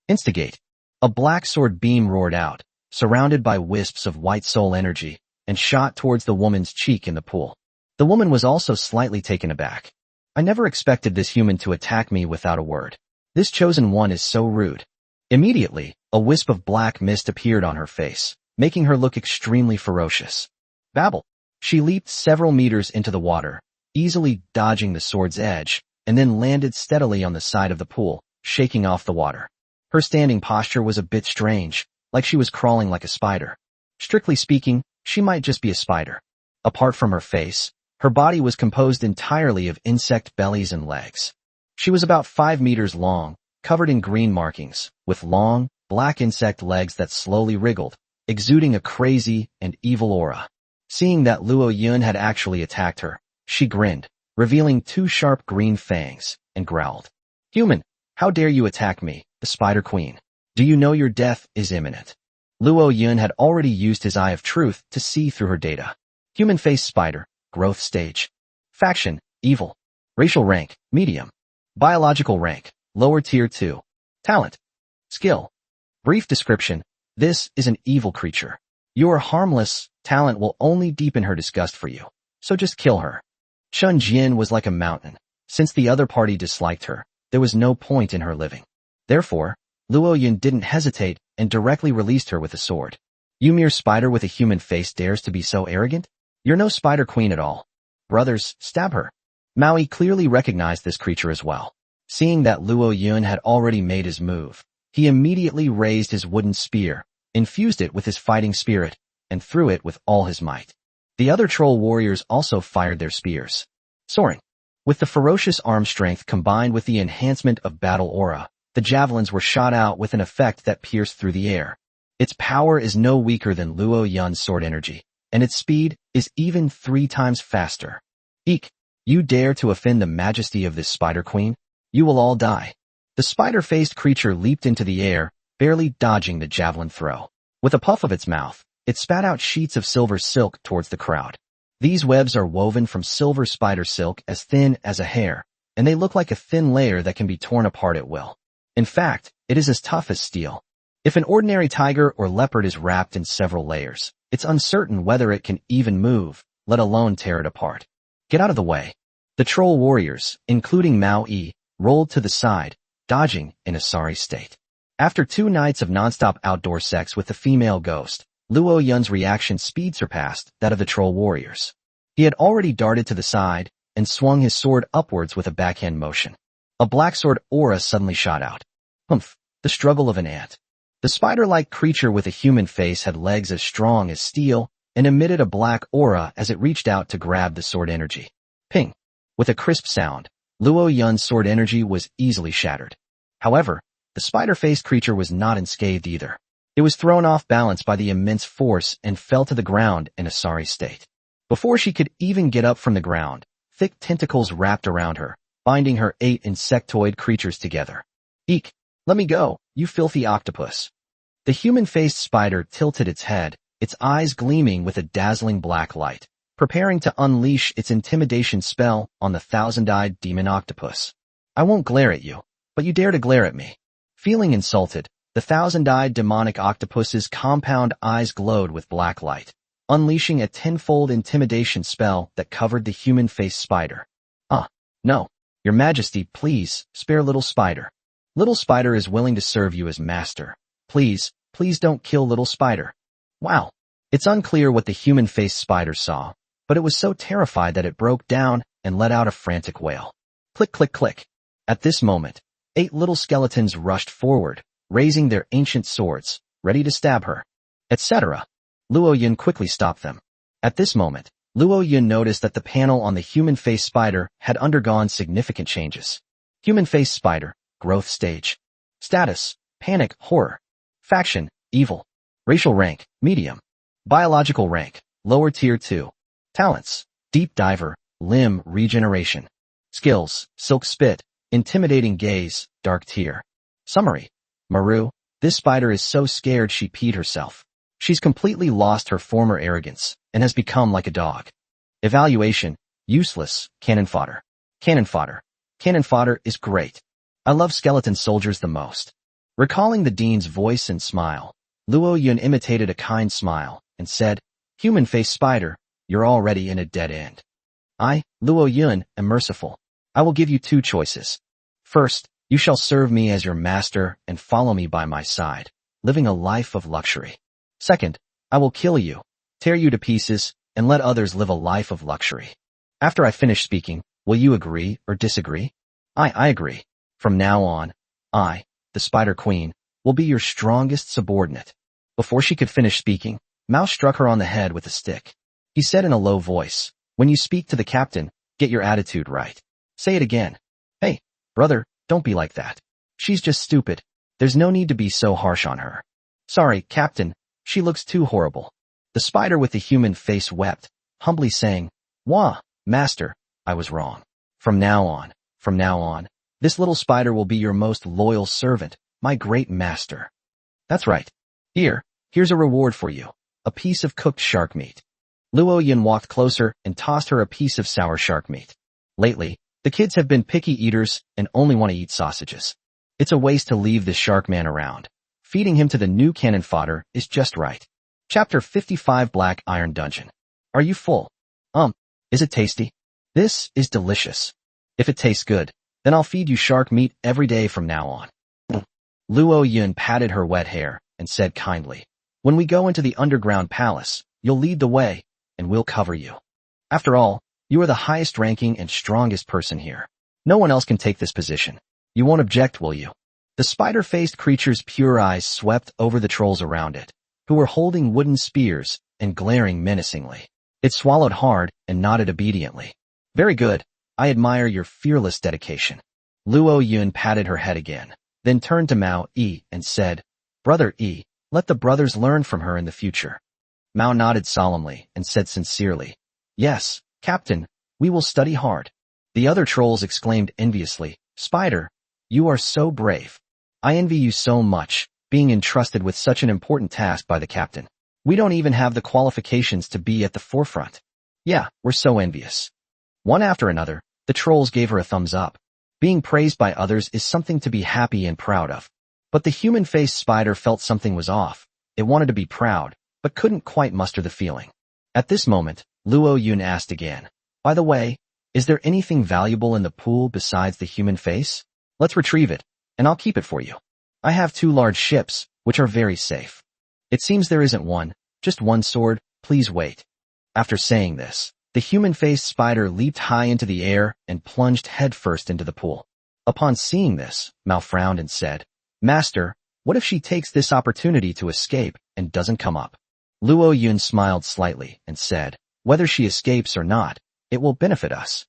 Speaker 1: Instigate. A black sword beam roared out, surrounded by wisps of white soul energy, and shot towards the woman's cheek in the pool. The woman was also slightly taken aback. "I never expected this human to attack me without a word. This chosen one is so rude." Immediately, a wisp of black mist appeared on her face, making her look extremely ferocious. "Babble." She leaped several meters into the water, easily dodging the sword's edge, and then landed steadily on the side of the pool, shaking off the water. Her standing posture was a bit strange, like she was crawling like a spider. Strictly speaking, she might just be a spider. Apart from her face, her body was composed entirely of insect bellies and legs. She was about 5 meters long, covered in green markings, with long, black insect legs that slowly wriggled, exuding a crazy and evil aura. Seeing that Luo Yun had actually attacked her, she grinned, revealing 2 sharp green fangs, and growled. "Human, how dare you attack me, the Spider Queen? Do you know your death is imminent?" Luo Yun had already used his eye of truth to see through her data. Human face spider, growth stage. Faction, evil. Racial rank, medium. Biological rank, lower tier 2. Talent. Skill. Brief description, this is an evil creature. You are harmless, talent will only deepen her disgust for you, so just kill her. Chun Jin was like a mountain. Since the other party disliked her, there was no point in her living. Therefore, Luo Yun didn't hesitate and directly released her with a sword. "You mere spider with a human face dares to be so arrogant? You're no spider queen at all. Brothers, stab her." Maui clearly recognized this creature as well. Seeing that Luo Yun had already made his move, he immediately raised his wooden spear, infused it with his fighting spirit, and threw it with all his might. The other troll warriors also fired their spears. Soaring. With the ferocious arm strength combined with the enhancement of battle aura, the javelins were shot out with an effect that pierced through the air. Its power is no weaker than Luo Yun's sword energy, and its speed is even 3 times faster. "Eek! You dare to offend the majesty of this spider queen? You will all die." The spider-faced creature leaped into the air, barely dodging the javelin throw. With a puff of its mouth, it spat out sheets of silver silk towards the crowd. These webs are woven from silver spider silk as thin as a hair, and they look like a thin layer that can be torn apart at will. In fact, it is as tough as steel. If an ordinary tiger or leopard is wrapped in several layers, it's uncertain whether it can even move, let alone tear it apart. "Get out of the way." The troll warriors, including Mao Yi, rolled to the side, dodging in a sorry state. After 2 nights of nonstop outdoor sex with the female ghost, Luo Yun's reaction speed surpassed that of the troll warriors. He had already darted to the side and swung his sword upwards with a backhand motion. A black sword aura suddenly shot out. Humph, the struggle of an ant. The spider-like creature with a human face had legs as strong as steel and emitted a black aura as it reached out to grab the sword energy. Ping! With a crisp sound, Luo Yun's sword energy was easily shattered. However, the spider-faced creature was not unscathed either. It was thrown off balance by the immense force and fell to the ground in a sorry state. Before she could even get up from the ground, thick tentacles wrapped around her, binding her 8 insectoid creatures together. Eek! Let me go, you filthy octopus. The human-faced spider tilted its head, its eyes gleaming with a dazzling black light, preparing to unleash its intimidation spell on the thousand-eyed demon octopus. I won't glare at you, but you dare to glare at me. Feeling insulted, the thousand-eyed demonic octopus's compound eyes glowed with black light, unleashing a tenfold intimidation spell that covered the human-faced spider. No. Your Majesty, please, spare Little Spider. Little Spider is willing to serve you as master. Please don't kill Little Spider. Wow. It's unclear what the human-faced spider saw, but it was so terrified that it broke down and let out a frantic wail. Click, click, click. At this moment, 8 little skeletons rushed forward, raising their ancient swords, ready to stab her, etc. Luo Yun quickly stopped them. At this moment, Luo Yun noticed that the panel on the human-faced spider had undergone significant changes. Human-faced spider, growth stage. Status, panic, horror. Faction, evil. Racial rank, medium. Biological rank, lower tier 2. Talents, deep diver, limb regeneration. Skills, silk spit, intimidating gaze, dark tier. Summary. Maru, this spider is so scared she peed herself. She's completely lost her former arrogance and has become like a dog. Evaluation, useless, cannon fodder. Cannon fodder. Cannon fodder is great. I love skeleton soldiers the most. Recalling the dean's voice and smile, Luo Yun imitated a kind smile and said, Human-faced spider, you're already in a dead end. I, Luo Yun, am merciful. I will give you 2 choices. First, you shall serve me as your master and follow me by my side, living a life of luxury. Second, I will kill you, tear you to pieces, and let others live a life of luxury. After I finish speaking, will you agree or disagree? I agree. From now on, I, the Spider Queen, will be your strongest subordinate. Before she could finish speaking, Mao struck her on the head with a stick. He said in a low voice, when you speak to the captain, get your attitude right. Say it again. Hey, brother, don't be like that. She's just stupid. There's no need to be so harsh on her. Sorry, Captain, she looks too horrible. The spider with the human face wept, humbly saying, Wah, master, I was wrong. From now on, this little spider will be your most loyal servant, my great master. That's right. Here's a reward for you, a piece of cooked shark meat. Luo Yun walked closer and tossed her a piece of sour shark meat. Lately, the kids have been picky eaters and only want to eat sausages. It's a waste to leave this shark man around. Feeding him to the new cannon fodder is just right. Chapter 55 Black Iron Dungeon. Are you full? Is it tasty? This is delicious. If it tastes good, then I'll feed you shark meat every day from now on. Luo Yun patted her wet hair and said kindly, when we go into the underground palace, you'll lead the way, and we'll cover you. After all, you are the highest ranking and strongest person here. No one else can take this position. You won't object, will you? The spider-faced creature's pure eyes swept over the trolls around it, who were holding wooden spears and glaring menacingly. It swallowed hard and nodded obediently. Very good. I admire your fearless dedication. Luo Yun patted her head again, then turned to Mao Yi and said, Brother Yi, let the brothers learn from her in the future. Mao nodded solemnly and said sincerely, Yes, Captain, we will study hard. The other trolls exclaimed enviously, Spider, you are so brave. I envy you so much, being entrusted with such an important task by the captain. We don't even have the qualifications to be at the forefront. Yeah, we're so envious. One after another, the trolls gave her a thumbs up. Being praised by others is something to be happy and proud of. But the human-faced spider felt something was off. It wanted to be proud, but couldn't quite muster the feeling. At this moment, Luo Yun asked again, By the way, is there anything valuable in the pool besides the human face? Let's retrieve it, and I'll keep it for you. I have 2 large ships, which are very safe. It seems there isn't one, just one sword, please wait. After saying this, the human-faced spider leaped high into the air and plunged headfirst into the pool. Upon seeing this, Mao frowned and said, Master, what if she takes this opportunity to escape and doesn't come up? Luo Yun smiled slightly and said, whether she escapes or not, it will benefit us.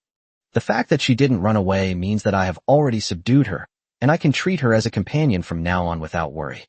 Speaker 1: The fact that she didn't run away means that I have already subdued her, and I can treat her as a companion from now on without worry.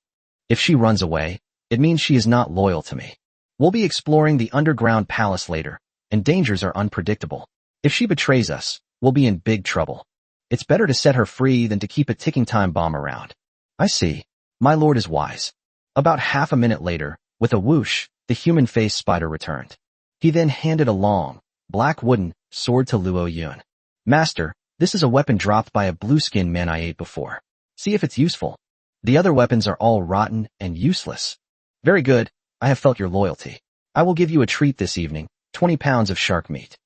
Speaker 1: If she runs away, it means she is not loyal to me. We'll be exploring the underground palace later, and dangers are unpredictable. If she betrays us, we'll be in big trouble. It's better to set her free than to keep a ticking time bomb around. I see. My lord is wise. About half a minute later, with a whoosh, the human-faced spider returned. He then handed a long, black wooden sword to Luo Yun. Master, this is a weapon dropped by a blue-skinned man I ate before. See if it's useful. The other weapons are all rotten and useless. Very good, I have felt your loyalty. I will give you a treat this evening, 20 pounds of shark meat.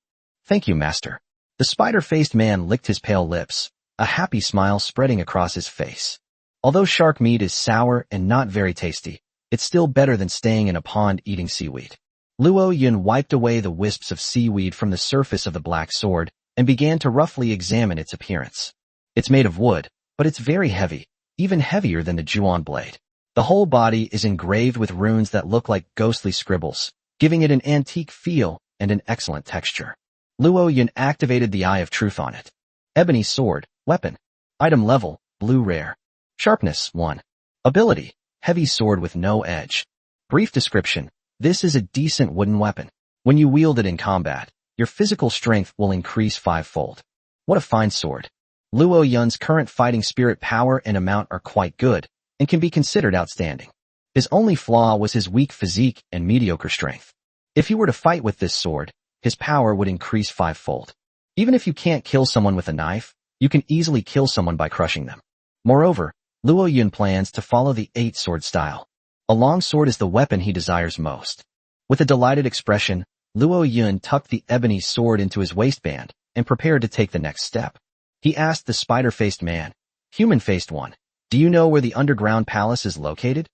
Speaker 1: Thank you, master. The spider-faced man licked his pale lips, a happy smile spreading across his face. Although shark meat is sour and not very tasty, it's still better than staying in a pond eating seaweed. Luo Yun wiped away the wisps of seaweed from the surface of the black sword and began to roughly examine its appearance. It's made of wood, but it's very heavy, even heavier than the Juon blade. The whole body is engraved with runes that look like ghostly scribbles, giving it an antique feel and an excellent texture. Luo Yun activated the Eye of Truth on it. Ebony sword, weapon. Item level, blue rare. Sharpness, 1. Ability, heavy sword with no edge. Brief description, this is a decent wooden weapon. When you wield it in combat, your physical strength will increase 5-fold. What a fine sword. Luo Yun's current fighting spirit power and amount are quite good, and can be considered outstanding. His only flaw was his weak physique and mediocre strength. If he were to fight with this sword, his power would increase 5-fold. Even if you can't kill someone with a knife, you can easily kill someone by crushing them. Moreover, Luo Yun plans to follow the 8-sword style. A long sword is the weapon he desires most. With a delighted expression, Luo Yun tucked the ebony sword into his waistband and prepared to take the next step. He asked the spider-faced man, human-faced one, do you know where the underground palace is located?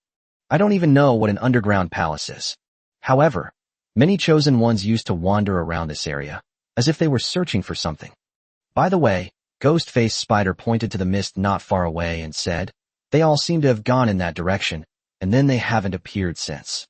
Speaker 1: I don't even know what an underground palace is. However, many chosen ones used to wander around this area, as if they were searching for something. By the way, Ghost-faced Spider pointed to the mist not far away and said, they all seem to have gone in that direction, and then they haven't appeared since.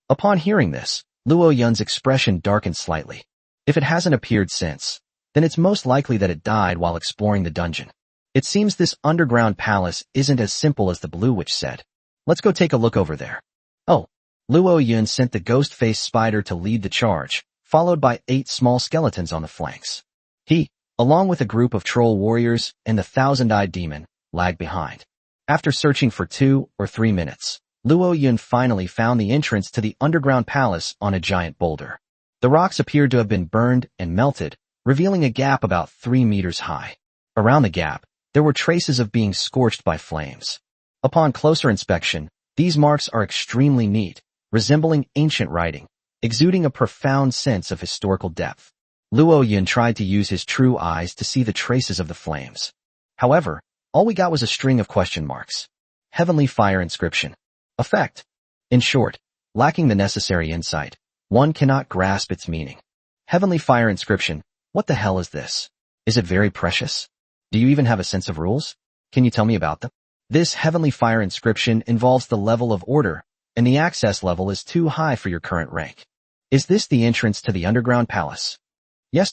Speaker 1: Upon hearing this, Luo Yun's expression darkened slightly. If it hasn't appeared since, then it's most likely that it died while exploring the dungeon. It seems this underground palace isn't as simple as the Blue Witch said. Let's go take a look over there. Oh. Luo Yun sent the ghost-faced spider to lead the charge, followed by 8 small skeletons on the flanks. He, along with a group of troll warriors and the thousand-eyed demon, lagged behind. After searching for 2 or 3 minutes, Luo Yun finally found the entrance to the underground palace on a giant boulder. The rocks appeared to have been burned and melted, revealing a gap about 3 meters high. Around the gap, there were traces of being scorched by flames. Upon closer inspection, these marks are extremely neat, resembling ancient writing, exuding a profound sense of historical depth. Luo Yun tried to use his true eyes to see the traces of the flames. However, all we got was a string of question marks. Heavenly Fire Inscription. Effect. In short, lacking the necessary insight, one cannot grasp its meaning. Heavenly Fire Inscription, what the hell is this? Is it very precious? Do you even have a sense of rules? Can you tell me about them? This Heavenly Fire Inscription involves the level of order, and the access level is too high for your current rank. Is this the entrance to the underground palace? Yes.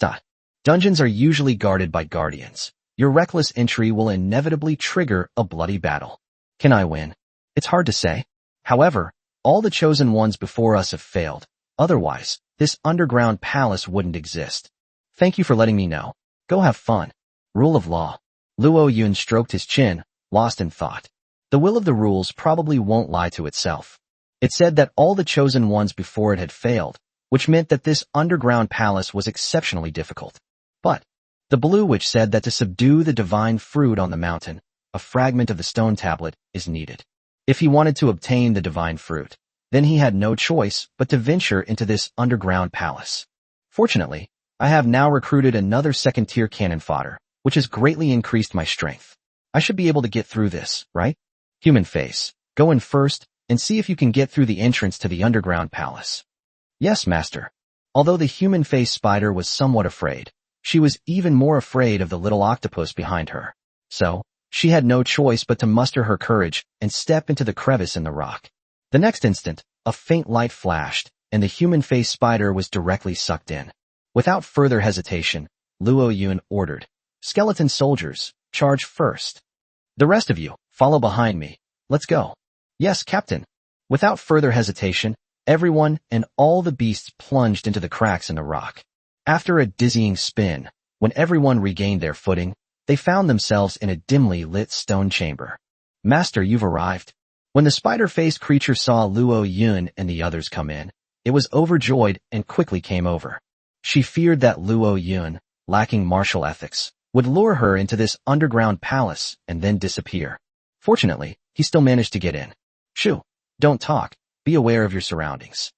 Speaker 1: Dungeons are usually guarded by guardians. Your reckless entry will inevitably trigger a bloody battle. Can I win? It's hard to say. However, all the chosen ones before us have failed. Otherwise, this underground palace wouldn't exist. Thank you for letting me know. Go have fun. Rule of law. Luo Yun stroked his chin, lost in thought. The will of the rules probably won't lie to itself. It said that all the chosen ones before it had failed, which meant that this underground palace was exceptionally difficult. But the Blue Witch said that to subdue the divine fruit on the mountain, a fragment of the stone tablet is needed. If he wanted to obtain the divine fruit, then he had no choice but to venture into this underground palace. Fortunately, I have now recruited another second-tier cannon fodder, which has greatly increased my strength. I should be able to get through this, right? Human face, go in first and see if you can get through the entrance to the underground palace. Yes, master. Although the human-faced spider was somewhat afraid, she was even more afraid of the little octopus behind her. So, she had no choice but to muster her courage and step into the crevice in the rock. The next instant, a faint light flashed, and the human-faced spider was directly sucked in. Without further hesitation, Luo Yun ordered, "Skeleton soldiers, charge first. The rest of you, follow behind me. Let's go." "Yes, Captain." Without further hesitation, everyone and all the beasts plunged into the cracks in the rock. After a dizzying spin, when everyone regained their footing, they found themselves in a dimly lit stone chamber. "Master, you've arrived." When the spider-faced creature saw Luo Yun and the others come in, it was overjoyed and quickly came over. She feared that Luo Yun, lacking martial ethics, would lure her into this underground palace and then disappear. Fortunately, he still managed to get in. "Shoo, don't talk, be aware of your surroundings."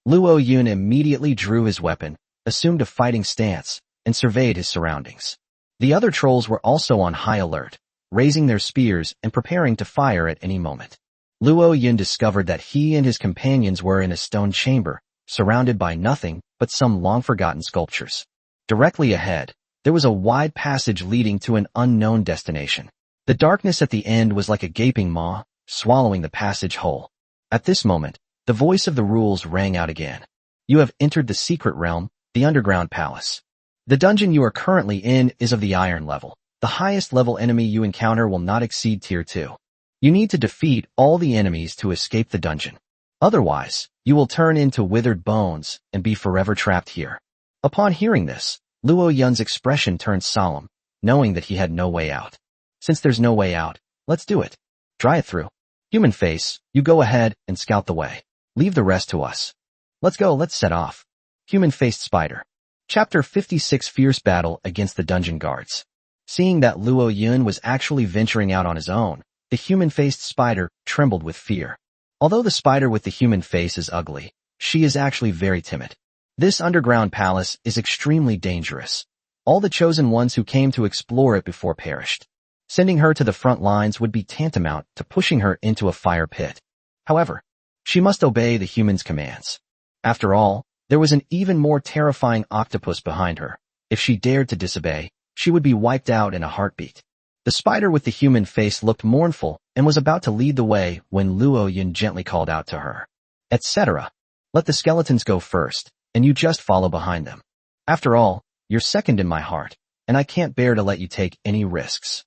Speaker 1: Luo Yun immediately drew his weapon, assumed a fighting stance, and surveyed his surroundings. The other trolls were also on high alert, raising their spears and preparing to fire at any moment. Luo Yun discovered that he and his companions were in a stone chamber, surrounded by nothing but some long-forgotten sculptures. Directly ahead, there was a wide passage leading to an unknown destination. The darkness at the end was like a gaping maw, swallowing the passage whole. At this moment, the voice of the rules rang out again. "You have entered the secret realm, the underground palace. The dungeon you are currently in is of the iron level. The highest level enemy you encounter will not exceed tier 2. You need to defeat all the enemies to escape the dungeon. Otherwise, you will turn into withered bones and be forever trapped here." Upon hearing this, Luo Yun's expression turned solemn, knowing that he had no way out. "Since there's no way out, let's do it. Try it through. Human face, you go ahead and scout the way. Leave the rest to us. Let's go, let's set off." Human-faced spider. Chapter 56 Fierce Battle Against the Dungeon Guards. Seeing that Luo Yun was actually venturing out on his own, the human-faced spider trembled with fear. Although the spider with the human face is ugly, she is actually very timid. This underground palace is extremely dangerous. All the chosen ones who came to explore it before perished. Sending her to the front lines would be tantamount to pushing her into a fire pit. However, she must obey the human's commands. After all, there was an even more terrifying octopus behind her. If she dared to disobey, she would be wiped out in a heartbeat. The spider with the human face looked mournful and was about to lead the way when Luo Yun gently called out to her, "Etc. Let the skeletons go first, and you just follow behind them. After all, you're second in my heart, and I can't bear to let you take any risks."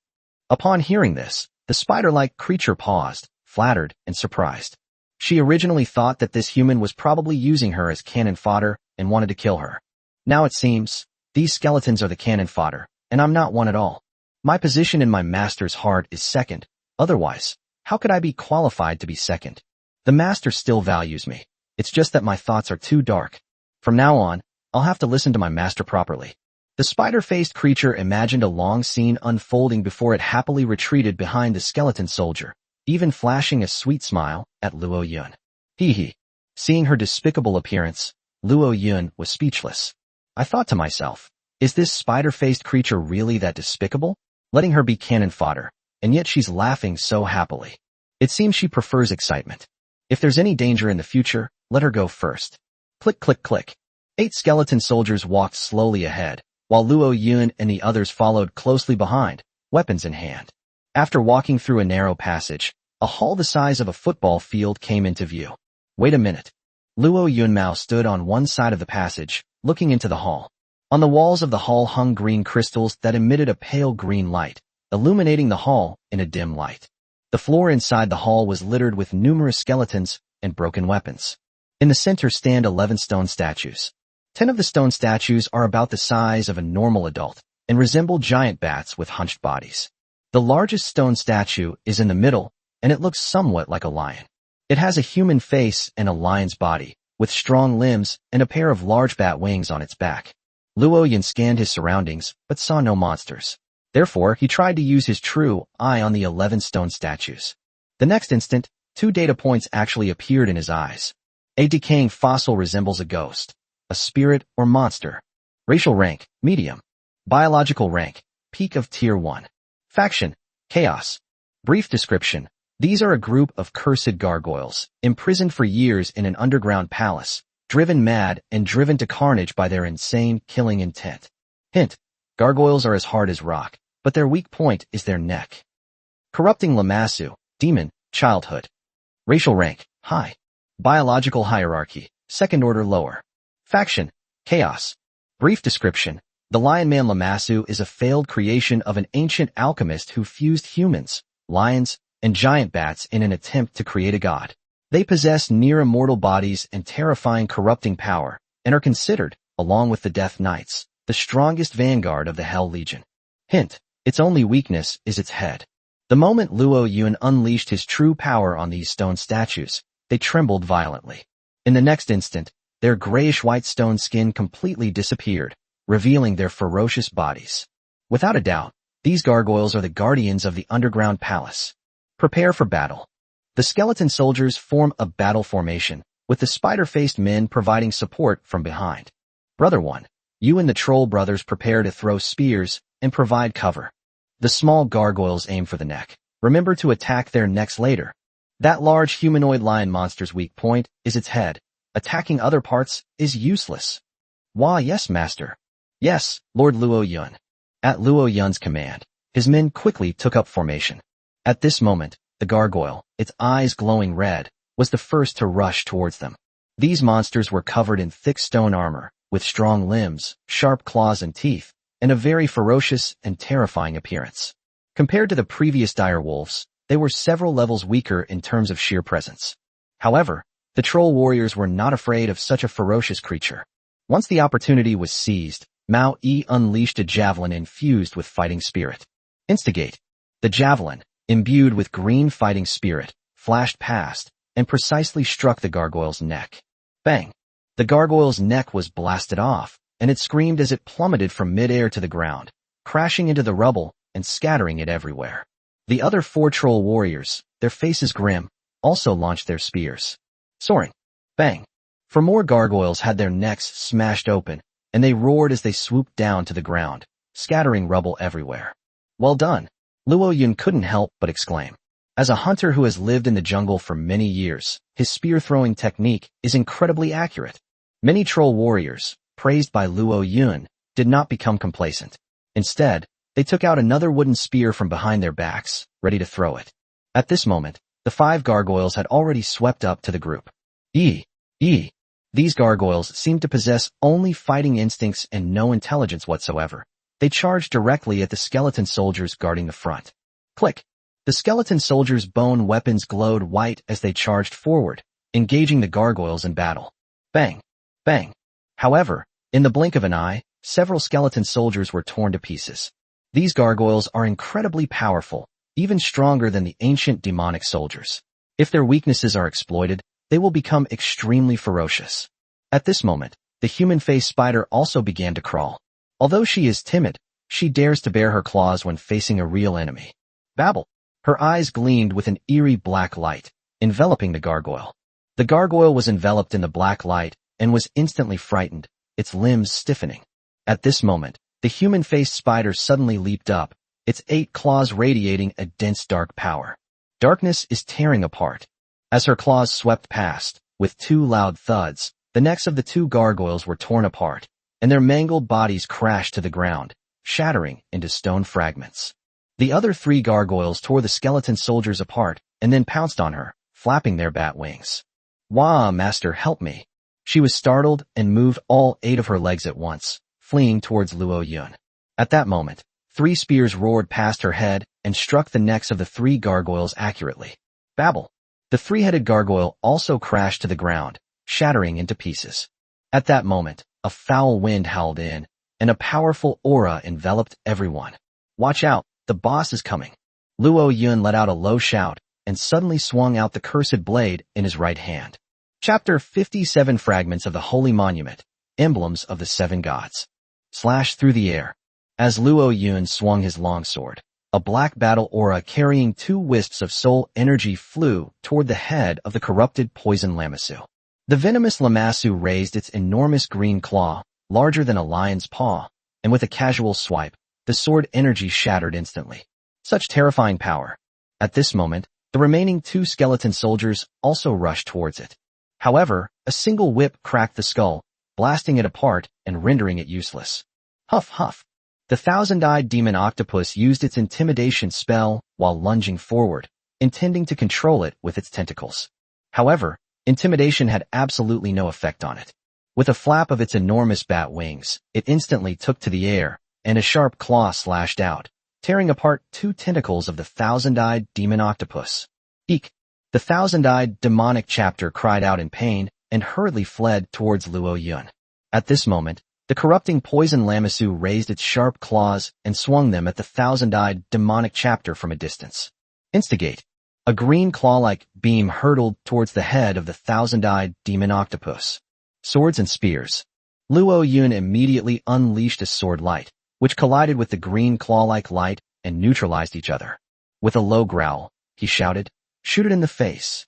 Speaker 1: Upon hearing this, the spider-like creature paused, flattered and surprised. She originally thought that this human was probably using her as cannon fodder and wanted to kill her. Now it seems, these skeletons are the cannon fodder, and I'm not one at all. My position in my master's heart is second. Otherwise, how could I be qualified to be second? The master still values me. It's just that my thoughts are too dark. From now on, I'll have to listen to my master properly. The spider-faced creature imagined a long scene unfolding before it happily retreated behind the skeleton soldier, even flashing a sweet smile at Luo Yun. Hee hee. Seeing her despicable appearance, Luo Yun was speechless. I thought to myself, is this spider-faced creature really that despicable? Letting her be cannon fodder, and yet she's laughing so happily. It seems she prefers excitement. If there's any danger in the future, let her go first. Click, click, click. 8 skeleton soldiers walked slowly ahead, while Luo Yun and the others followed closely behind, weapons in hand. After walking through a narrow passage, a hall the size of a football field came into view. Wait a minute. Luo Yunmao stood on one side of the passage, looking into the hall. On the walls of the hall hung green crystals that emitted a pale green light, illuminating the hall in a dim light. The floor inside the hall was littered with numerous skeletons and broken weapons. In the center stand 11 stone statues. 10 of the stone statues are about the size of a normal adult and resemble giant bats with hunched bodies. The largest stone statue is in the middle, and it looks somewhat like a lion. It has a human face and a lion's body, with strong limbs and a pair of large bat wings on its back. Luo Yun scanned his surroundings, but saw no monsters. Therefore, he tried to use his true eye on the 11 stone statues. The next instant, 2 data points actually appeared in his eyes. A decaying fossil resembles a ghost, a spirit or monster. Racial rank, medium. Biological rank, peak of tier 1. Faction, chaos. Brief description. These are a group of cursed gargoyles, imprisoned for years in an underground palace, driven mad and driven to carnage by their insane killing intent. Hint. Gargoyles are as hard as rock, but their weak point is their neck. Corrupting Lamassu, demon, childhood. Racial rank, high. Biological hierarchy, second order lower. Faction, chaos. Brief description. The Lion Man Lamassu is a failed creation of an ancient alchemist who fused humans, lions, and giant bats in an attempt to create a god. They possess near-immortal bodies and terrifying corrupting power, and are considered, along with the Death Knights, the strongest vanguard of the Hell Legion. Hint, its only weakness is its head. The moment Luo Yun unleashed his true power on these stone statues, they trembled violently. In the next instant, their grayish-white stone skin completely disappeared, revealing their ferocious bodies. Without a doubt, these gargoyles are the guardians of the underground palace. Prepare for battle. The skeleton soldiers form a battle formation, with the spider-faced men providing support from behind. Brother 1, you and the troll brothers prepare to throw spears and provide cover. The small gargoyles aim for the neck. Remember to attack their necks later. That large humanoid lion monster's weak point is its head. Attacking other parts is useless. Wah, yes, master. Yes, Lord Luo Yun. At Luo Yun's command, his men quickly took up formation. At this moment, the gargoyle, its eyes glowing red, was the first to rush towards them. These monsters were covered in thick stone armor, with strong limbs, sharp claws and teeth, and a very ferocious and terrifying appearance. Compared to the previous dire wolves, they were several levels weaker in terms of sheer presence. However, the troll warriors were not afraid of such a ferocious creature. Once the opportunity was seized, Mao Yi unleashed a javelin infused with fighting spirit. Instigate. The javelin, imbued with green fighting spirit, flashed past, and precisely struck the gargoyle's neck. Bang! The gargoyle's neck was blasted off, and it screamed as it plummeted from mid-air to the ground, crashing into the rubble and scattering it everywhere. The other 4 troll warriors, their faces grim, also launched their spears. Soaring. Bang! 4 more gargoyles had their necks smashed open, and they roared as they swooped down to the ground, scattering rubble everywhere. Well done! Luo Yun couldn't help but exclaim. As a hunter who has lived in the jungle for many years, his spear-throwing technique is incredibly accurate. Many troll warriors, praised by Luo Yun, did not become complacent. Instead, they took out another wooden spear from behind their backs, ready to throw it. At this moment, the 5 gargoyles had already swept up to the group. These gargoyles seemed to possess only fighting instincts and no intelligence whatsoever. They charged directly at the skeleton soldiers guarding the front. Click! The skeleton soldiers' bone weapons glowed white as they charged forward, engaging the gargoyles in battle. Bang! Bang! However, in the blink of an eye, several skeleton soldiers were torn to pieces. These gargoyles are incredibly powerful, even stronger than the ancient demonic soldiers. If their weaknesses are exploited, they will become extremely ferocious. At this moment, the human-faced spider also began to crawl. Although she is timid, she dares to bare her claws when facing a real enemy. Babble. Her eyes gleamed with an eerie black light, enveloping the gargoyle. The gargoyle was enveloped in the black light and was instantly frightened, its limbs stiffening. At this moment, the human-faced spider suddenly leaped up, its 8 claws radiating a dense dark power. Darkness is tearing apart. As her claws swept past, with 2 loud thuds, the necks of the 2 gargoyles were torn apart, and their mangled bodies crashed to the ground, shattering into stone fragments. The other 3 gargoyles tore the skeleton soldiers apart, and then pounced on her, flapping their bat wings. Wah, master, help me. She was startled and moved all 8 of her legs at once, fleeing towards Luo Yun. At that moment, 3 spears roared past her head and struck the necks of the 3 gargoyles accurately. Babble. The 3-headed gargoyle also crashed to the ground, shattering into pieces. At that moment, a foul wind howled in, and a powerful aura enveloped everyone. Watch out, the boss is coming. Luo Yun let out a low shout, and suddenly swung out the cursed blade in his right hand. Chapter 57 Fragments of the Holy Monument, Emblems of the 7 Gods. Slash through the air. As Luo Yun swung his longsword, a black battle aura carrying 2 wisps of soul energy flew toward the head of the corrupted poison Lamassu. The venomous Lamassu raised its enormous green claw, larger than a lion's paw, and with a casual swipe, the sword energy shattered instantly. Such terrifying power. At this moment, the remaining 2 skeleton soldiers also rushed towards it. However, a single whip cracked the skull, blasting it apart and rendering it useless. Huff, huff. The thousand-eyed demon octopus used its intimidation spell while lunging forward, intending to control it with its tentacles. However, intimidation had absolutely no effect on it. With a flap of its enormous bat wings, it instantly took to the air, and a sharp claw slashed out, tearing apart 2 tentacles of the thousand-eyed demon octopus. Eek! The thousand-eyed demonic chapter cried out in pain and hurriedly fled towards Luo Yun. At this moment, the corrupting poison lamassu raised its sharp claws and swung them at the thousand-eyed demonic chapter from a distance. Instigate! A green claw-like beam hurtled towards the head of the thousand-eyed demon octopus. Swords and spears. Luo Yun immediately unleashed a sword light, which collided with the green claw-like light and neutralized each other. With a low growl, he shouted, "Shoot it in the face."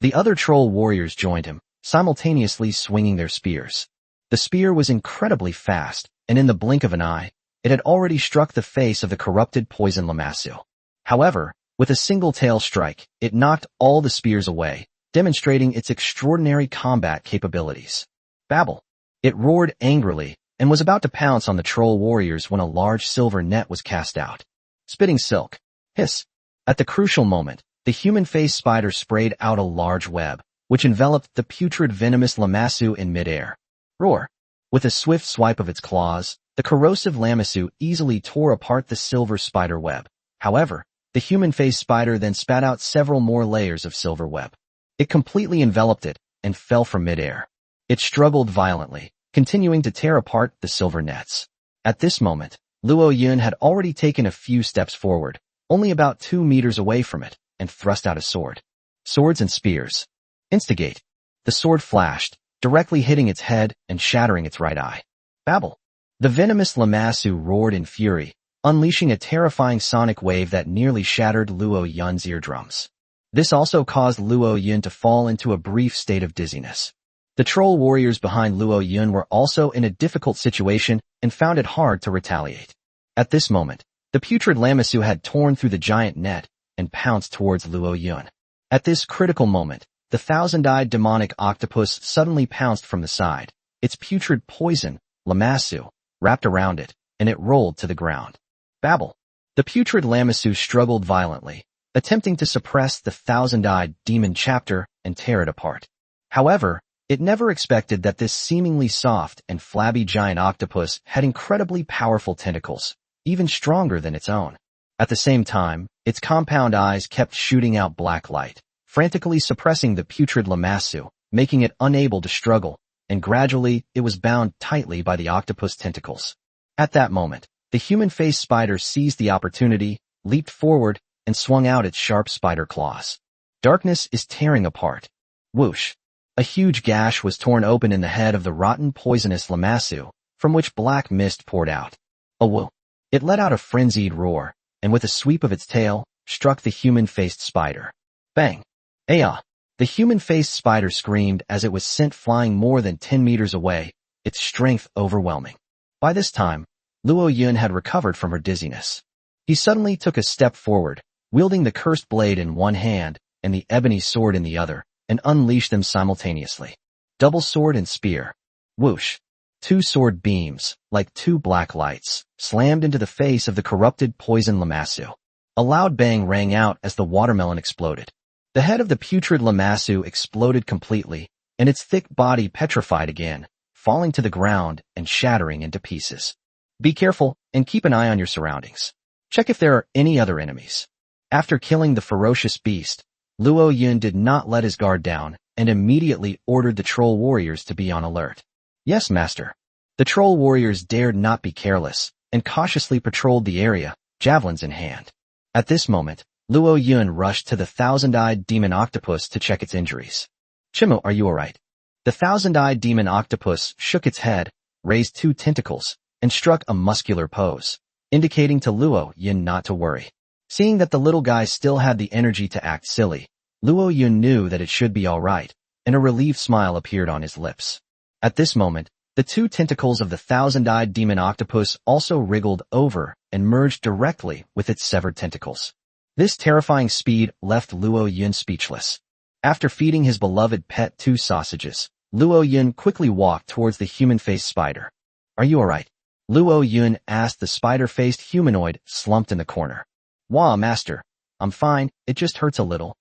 Speaker 1: The other troll warriors joined him, simultaneously swinging their spears. The spear was incredibly fast, and in the blink of an eye, it had already struck the face of the corrupted poison lamassu. However, with a single tail strike, it knocked all the spears away, demonstrating its extraordinary combat capabilities. Babble! It roared angrily, and was about to pounce on the troll warriors when a large silver net was cast out. Spitting silk. Hiss! At the crucial moment, the human-faced spider sprayed out a large web, which enveloped the putrid venomous lamassu in midair. Roar! With a swift swipe of its claws, the corrosive lamassu easily tore apart the silver spider web. However, the human-faced spider then spat out several more layers of silver web. It completely enveloped it and fell from midair. It struggled violently, continuing to tear apart the silver nets. At this moment, Luo Yun had already taken a few steps forward, only about 2 meters away from it, and thrust out a sword. Swords and spears. Instigate! The sword flashed, directly hitting its head and shattering its right eye. Babble! The venomous lamassu roared in fury, unleashing a terrifying sonic wave that nearly shattered Luo Yun's eardrums. This also caused Luo Yun to fall into a brief state of dizziness. The troll warriors behind Luo Yun were also in a difficult situation and found it hard to retaliate. At this moment, the putrid lamassu had torn through the giant net and pounced towards Luo Yun. At this critical moment, the thousand-eyed demonic octopus suddenly pounced from the side, its putrid poison, lamassu, wrapped around it, and it rolled to the ground. Babble! The putrid lamassu struggled violently, attempting to suppress the thousand-eyed demon chapter and tear it apart. However, it never expected that this seemingly soft and flabby giant octopus had incredibly powerful tentacles, even stronger than its own. At the same time, its compound eyes kept shooting out black light, frantically suppressing the putrid lamassu, making it unable to struggle, and gradually it was bound tightly by the octopus tentacles. At that moment, the human-faced spider seized the opportunity, leaped forward, and swung out its sharp spider claws. Darkness is tearing apart. Whoosh! A huge gash was torn open in the head of the rotten poisonous lamassu, from which black mist poured out. A whoo! It let out a frenzied roar, and with a sweep of its tail, struck the human-faced spider. Bang! Ayah! The human-faced spider screamed as it was sent flying more than 10 meters away, its strength overwhelming. By this time, Luo Yun had recovered from her dizziness. He suddenly took a step forward, wielding the cursed blade in one hand and the ebony sword in the other, and unleashed them simultaneously. Double sword and spear. Whoosh! 2 sword beams, like 2 black lights, slammed into the face of the corrupted poison lamassu. A loud bang rang out as the watermelon exploded. The head of the putrid lamassu exploded completely, and its thick body petrified again, falling to the ground and shattering into pieces. Be careful and keep an eye on your surroundings. Check if there are any other enemies. After killing the ferocious beast, Luo Yun did not let his guard down and immediately ordered the troll warriors to be on alert. Yes, master. The troll warriors dared not be careless and cautiously patrolled the area, javelins in hand. At this moment, Luo Yun rushed to the thousand-eyed demon octopus to check its injuries. Chimu, are you alright? The thousand-eyed demon octopus shook its head, raised 2 tentacles, and struck a muscular pose, indicating to Luo Yun not to worry. Seeing that the little guy still had the energy to act silly, Luo Yun knew that it should be alright, and a relieved smile appeared on his lips. At this moment, the 2 tentacles of the thousand-eyed demon octopus also wriggled over and merged directly with its severed tentacles. This terrifying speed left Luo Yun speechless. After feeding his beloved pet 2 sausages, Luo Yun quickly walked towards the human-faced spider. Are you alright? Luo Yun asked the spider-faced humanoid slumped in the corner. Wah, master. I'm fine, it just hurts a little.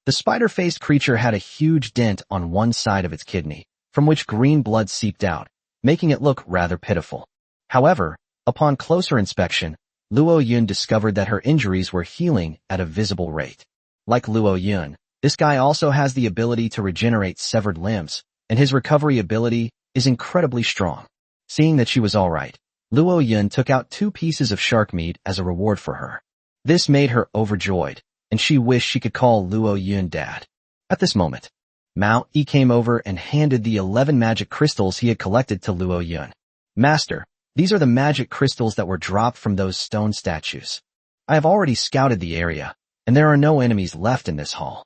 Speaker 1: The spider-faced creature had a huge dent on one side of its kidney, from which green blood seeped out, making it look rather pitiful. However, upon closer inspection, Luo Yun discovered that her injuries were healing at a visible rate. Like Luo Yun, this guy also has the ability to regenerate severed limbs, and his recovery ability is incredibly strong. Seeing that she was alright, Luo Yun took out 2 pieces of shark meat as a reward for her. This made her overjoyed, and she wished she could call Luo Yun dad. At this moment, Mao Yi came over and handed the 11 magic crystals he had collected to Luo Yun. Master, these are the magic crystals that were dropped from those stone statues. I have already scouted the area, and there are no enemies left in this hall.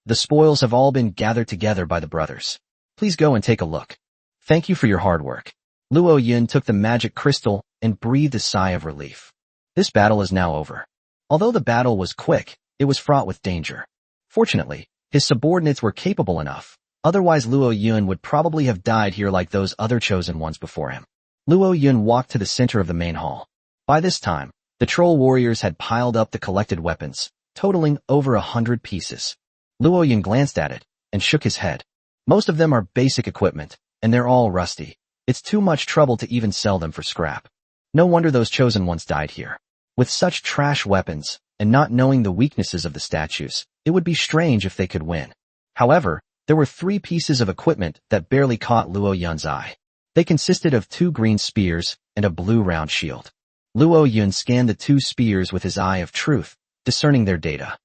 Speaker 1: The spoils have all been gathered together by the brothers. Please go and take a look. Thank you for your hard work. Luo Yun took the magic crystal and breathed a sigh of relief. This battle is now over. Although the battle was quick, it was fraught with danger. Fortunately, his subordinates were capable enough, otherwise Luo Yun would probably have died here like those other chosen ones before him. Luo Yun walked to the center of the main hall. By this time, the troll warriors had piled up the collected weapons, totaling over 100 pieces. Luo Yun glanced at it and shook his head. Most of them are basic equipment, and they're all rusty. It's too much trouble to even sell them for scrap. No wonder those chosen ones died here. With such trash weapons, and not knowing the weaknesses of the statues, it would be strange if they could win. However, there were 3 pieces of equipment that barely caught Luo Yun's eye. They consisted of 2 green spears and a blue round shield. Luo Yun scanned the 2 spears with his eye of truth, discerning their data.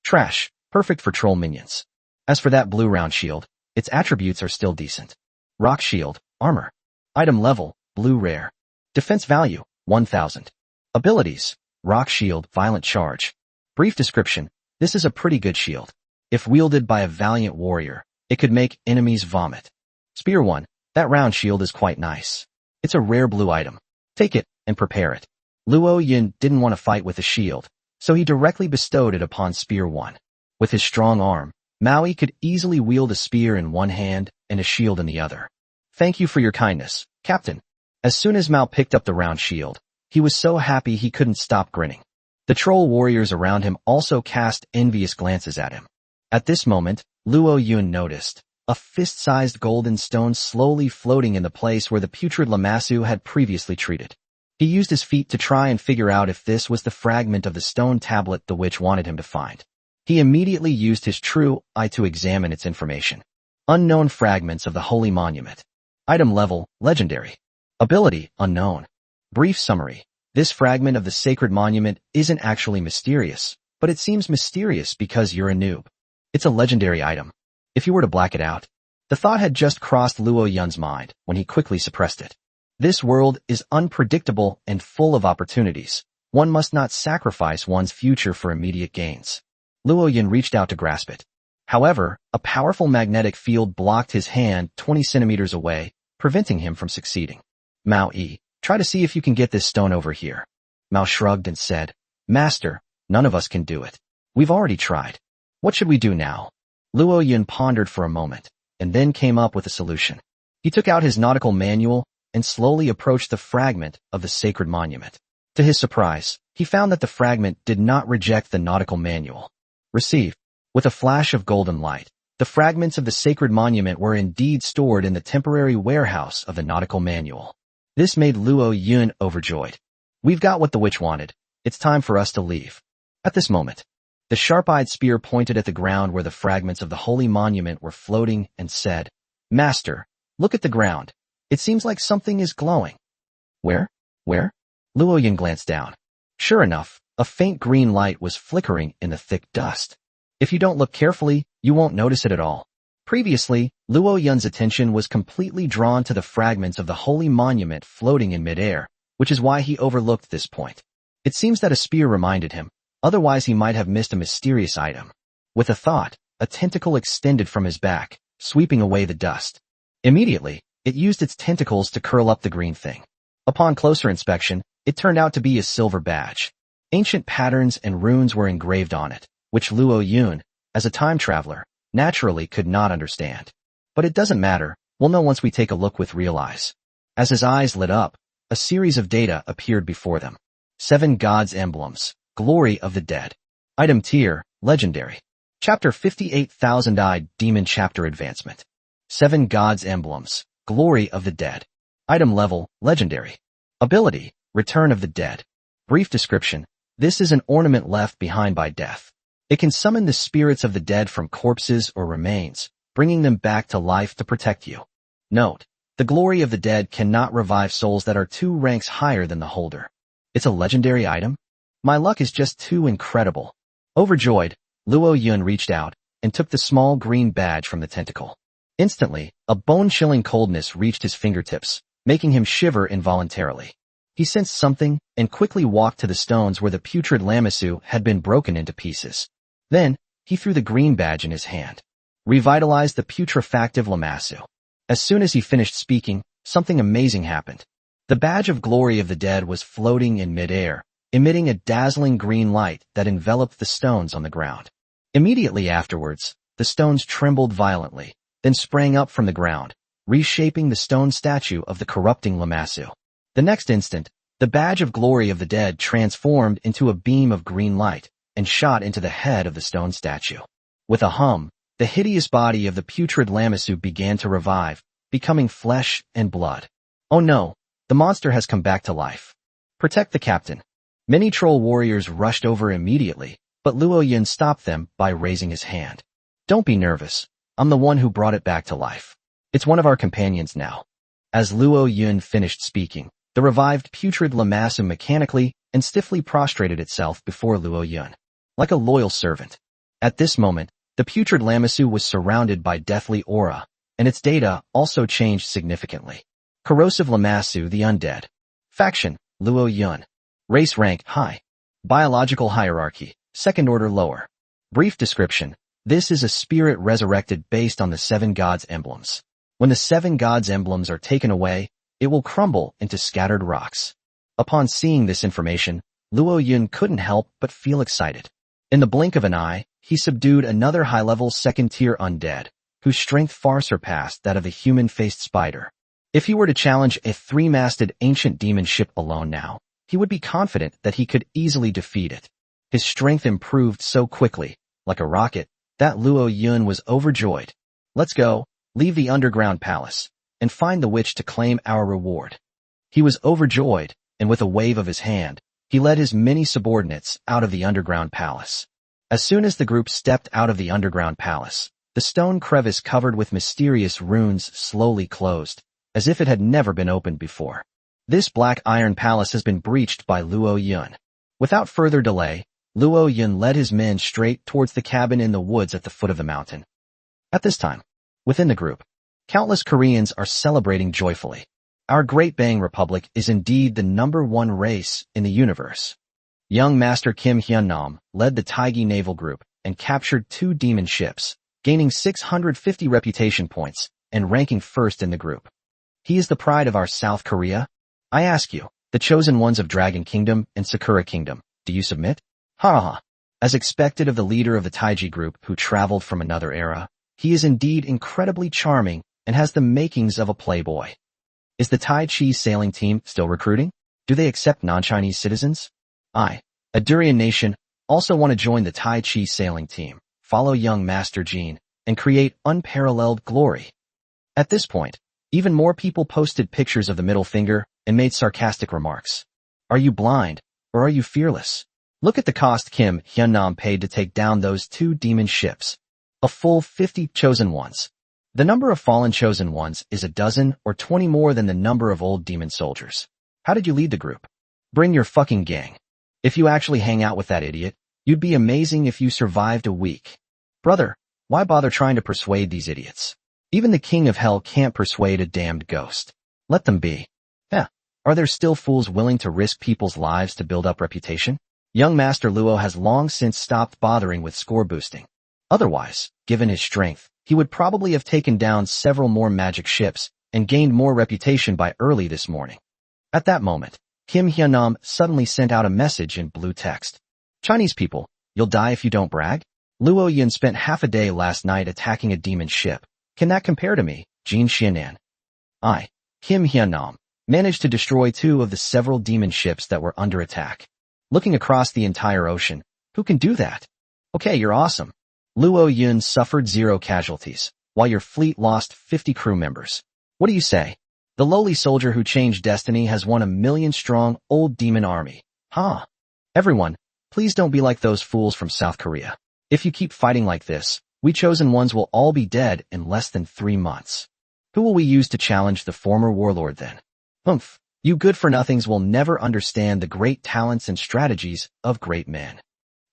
Speaker 1: Trash, perfect for troll minions. As for that blue round shield, its attributes are still decent. Rock shield, armor. Item level, blue rare. Defense value, 1000. Abilities, rock shield, violent charge. Brief description, this is a pretty good shield. If wielded by a valiant warrior, it could make enemies vomit. Spear 1, that round shield is quite nice. It's a rare blue item. Take it and prepare it. Luo Yun didn't want to fight with a shield, so he directly bestowed it upon Spear 1. With his strong arm, Maui could easily wield a spear in one hand and a shield in the other. Thank you for your kindness, Captain. As soon as Mao picked up the round shield, he was so happy he couldn't stop grinning. The troll warriors around him also cast envious glances at him. At this moment, Luo Yun noticed a fist-sized golden stone slowly floating in the place where the putrid Lamassu had previously treated. He used his feet to try and figure out if this was the fragment of the stone tablet the witch wanted him to find. He immediately used his true eye to examine its information. Unknown fragments of the holy monument. Item level, legendary. Ability, unknown. Brief summary. This fragment of the sacred monument isn't actually mysterious, but it seems mysterious because you're a noob. It's a legendary item. If you were to black it out, the thought had just crossed Luo Yun's mind when he quickly suppressed it. This world is unpredictable and full of opportunities. One must not sacrifice one's future for immediate gains. Luo Yun reached out to grasp it. However, a powerful magnetic field blocked his hand 20 centimeters away, preventing him from succeeding. Mao Yi, try to see if you can get this stone over here. Mao shrugged and said, Master, none of us can do it. We've already tried. What should we do now? Luo Yun pondered for a moment, and then came up with a solution. He took out his nautical manual and slowly approached the fragment of the sacred monument. To his surprise, he found that the fragment did not reject the nautical manual. Received. With a flash of golden light, the fragments of the sacred monument were indeed stored in the temporary warehouse of the nautical manual. This made Luo Yun overjoyed. We've got what the witch wanted. It's time for us to leave. At this moment, the sharp-eyed spear pointed at the ground where the fragments of the holy monument were floating and said, Master, look at the ground. It seems like something is glowing. Where? Luo Yun glanced down. Sure enough, a faint green light was flickering in the thick dust. If you don't look carefully, you won't notice it at all. Previously, Luo Yun's attention was completely drawn to the fragments of the holy monument floating in midair, which is why he overlooked this point. It seems that a spear reminded him, otherwise he might have missed a mysterious item. With a thought, a tentacle extended from his back, sweeping away the dust. Immediately, it used its tentacles to curl up the green thing. Upon closer inspection, it turned out to be a silver badge. Ancient patterns and runes were engraved on it, which Luo Yun, as a time traveler, naturally could not understand. But it doesn't matter, we'll know once we take a look with real eyes. As his eyes lit up, a series of data appeared before them. 7 Gods Emblems, Glory of the Dead. Item Tier, Legendary. Chapter 58,000 I Demon Chapter Advancement. 7 Gods Emblems, Glory of the Dead. Item Level, Legendary. Ability, Return of the Dead. Brief description. This is an ornament left behind by death. It can summon the spirits of the dead from corpses or remains, bringing them back to life to protect you. Note, the Glory of the Dead cannot revive souls that are 2 ranks higher than the holder. It's a legendary item? My luck is just too incredible. Overjoyed, Luo Yun reached out and took the small green badge from the tentacle. Instantly, a bone-chilling coldness reached his fingertips, making him shiver involuntarily. He sensed something and quickly walked to the stones where the putrid lamassu had been broken into pieces. Then, he threw the green badge in his hand. Revitalized the putrefactive lamassu. As soon as he finished speaking, something amazing happened. The badge of Glory of the Dead was floating in midair, emitting a dazzling green light that enveloped the stones on the ground. Immediately afterwards, the stones trembled violently, then sprang up from the ground, reshaping the stone statue of the corrupting lamassu. The next instant, the badge of Glory of the Dead transformed into a beam of green light and shot into the head of the stone statue. With a hum, the hideous body of the putrid lamassu began to revive, becoming flesh and blood. Oh no, the monster has come back to life. Protect the captain. Many troll warriors rushed over immediately, but Luo Yun stopped them by raising his hand. Don't be nervous. I'm the one who brought it back to life. It's one of our companions now. As Luo Yun finished speaking, the revived putrid lamassu mechanically and stiffly prostrated itself before Luo Yun, like a loyal servant. At this moment, the putrid lamassu was surrounded by deathly aura, and its data also changed significantly. Corrosive lamassu the undead. Faction, Luo Yun. Race rank, high. Biological hierarchy, second order lower. Brief description. This is a spirit resurrected based on the 7 Gods Emblems. When the 7 Gods Emblems are taken away, it will crumble into scattered rocks. Upon seeing this information, Luo Yun couldn't help but feel excited. In the blink of an eye, he subdued another high-level second-tier undead, whose strength far surpassed that of the human-faced spider. If he were to challenge a 3-masted ancient demon ship alone now, he would be confident that he could easily defeat it. His strength improved so quickly, like a rocket, that Luo Yun was overjoyed. Let's go, leave the underground palace, and find the witch to claim our reward. He was overjoyed, and with a wave of his hand, he led his many subordinates out of the underground palace. As soon as the group stepped out of the underground palace, the stone crevice covered with mysterious runes slowly closed, as if it had never been opened before. This black iron palace has been breached by Luo Yun. Without further delay, Luo Yun led his men straight towards the cabin in the woods at the foot of the mountain. At this time, within the group, countless Koreans are celebrating joyfully. Our Great Bang Republic is indeed the #1 race in the universe. Young Master Kim Hyun-nam led the Taigi naval group and captured 2 demon ships, gaining 650 reputation points and ranking first in the group. He is the pride of our South Korea. I ask you, the chosen ones of Dragon Kingdom and Sakura Kingdom, do you submit? Ha ha. As expected of the leader of the Taiji group who traveled from another era, he is indeed incredibly charming and has the makings of a playboy. Is the Tai Chi sailing team still recruiting? Do they accept non-Chinese citizens? I, a Durian nation, also want to join the Tai Chi sailing team, follow young Master Jean, and create unparalleled glory. At this point, even more people posted pictures of the middle finger and made sarcastic remarks. Are you blind, or are you fearless? Look at the cost Kim Hyun-nam paid to take down those 2 demon ships. A full 50 chosen ones. The number of fallen chosen ones is a dozen or 20 more than the number of old demon soldiers. How did you lead the group? Bring your fucking gang. If you actually hang out with that idiot, you'd be amazing if you survived a week. Brother, why bother trying to persuade these idiots? Even the king of hell can't persuade a damned ghost. Let them be. Are there still fools willing to risk people's lives to build up reputation? Young Master Luo has long since stopped bothering with score boosting. Otherwise, given his strength, he would probably have taken down several more magic ships and gained more reputation by early this morning. At that moment, Kim Hyun-nam suddenly sent out a message in blue text. Chinese people, you'll die if you don't brag? Luo Yun spent half a day last night attacking a demon ship. Can that compare to me, Jin Xianan? I, Kim Hyun-nam, managed to destroy 2 of the several demon ships that were under attack. Looking across the entire ocean, who can do that? Okay, you're awesome. Luo Yun suffered 0 casualties, while your fleet lost 50 crew members. What do you say? The lowly soldier who changed destiny has won a 1,000,000-strong old demon army. Huh? Everyone, please don't be like those fools from South Korea. If you keep fighting like this, we chosen ones will all be dead in less than 3 months. Who will we use to challenge the former warlord then? Humph, you good-for-nothings will never understand the great talents and strategies of great men.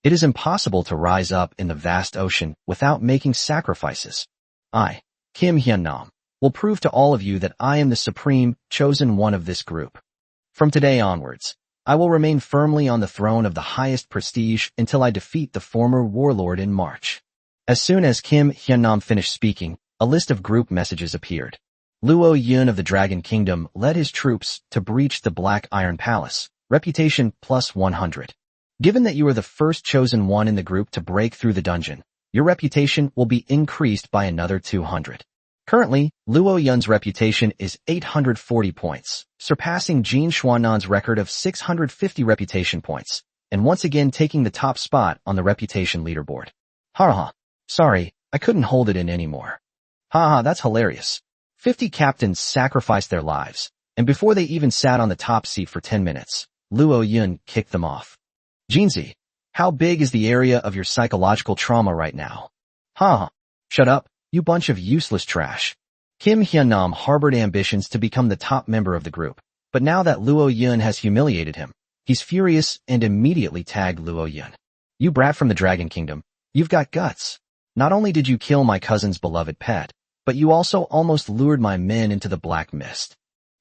Speaker 1: It is impossible to rise up in the vast ocean without making sacrifices. I, Kim Hyun-nam, will prove to all of you that I am the supreme, chosen one of this group. From today onwards, I will remain firmly on the throne of the highest prestige until I defeat the former warlord in March. As soon as Kim Hyun-nam finished speaking, a list of group messages appeared. Luo Yun of the Dragon Kingdom led his troops to breach the Black Iron Palace, reputation plus 100. Given that you are the first chosen one in the group to break through the dungeon, your reputation will be increased by another 200. Currently, Luo Yun's reputation is 840 points, surpassing Jin Xuannan's record of 650 reputation points, and once again taking the top spot on the reputation leaderboard. Haha. Sorry, I couldn't hold it in anymore. Haha, that's hilarious. 50 captains sacrificed their lives, and before they even sat on the top seat for 10 minutes, Luo Yun kicked them off. Jinzi, how big is the area of your psychological trauma right now? Haha. Shut up, you bunch of useless trash. Kim Hyun-nam harbored ambitions to become the top member of the group, but now that Luo Yun has humiliated him, he's furious and immediately tagged Luo Yun. You brat from the Dragon Kingdom, you've got guts. Not only did you kill my cousin's beloved pet, but you also almost lured my men into the black mist.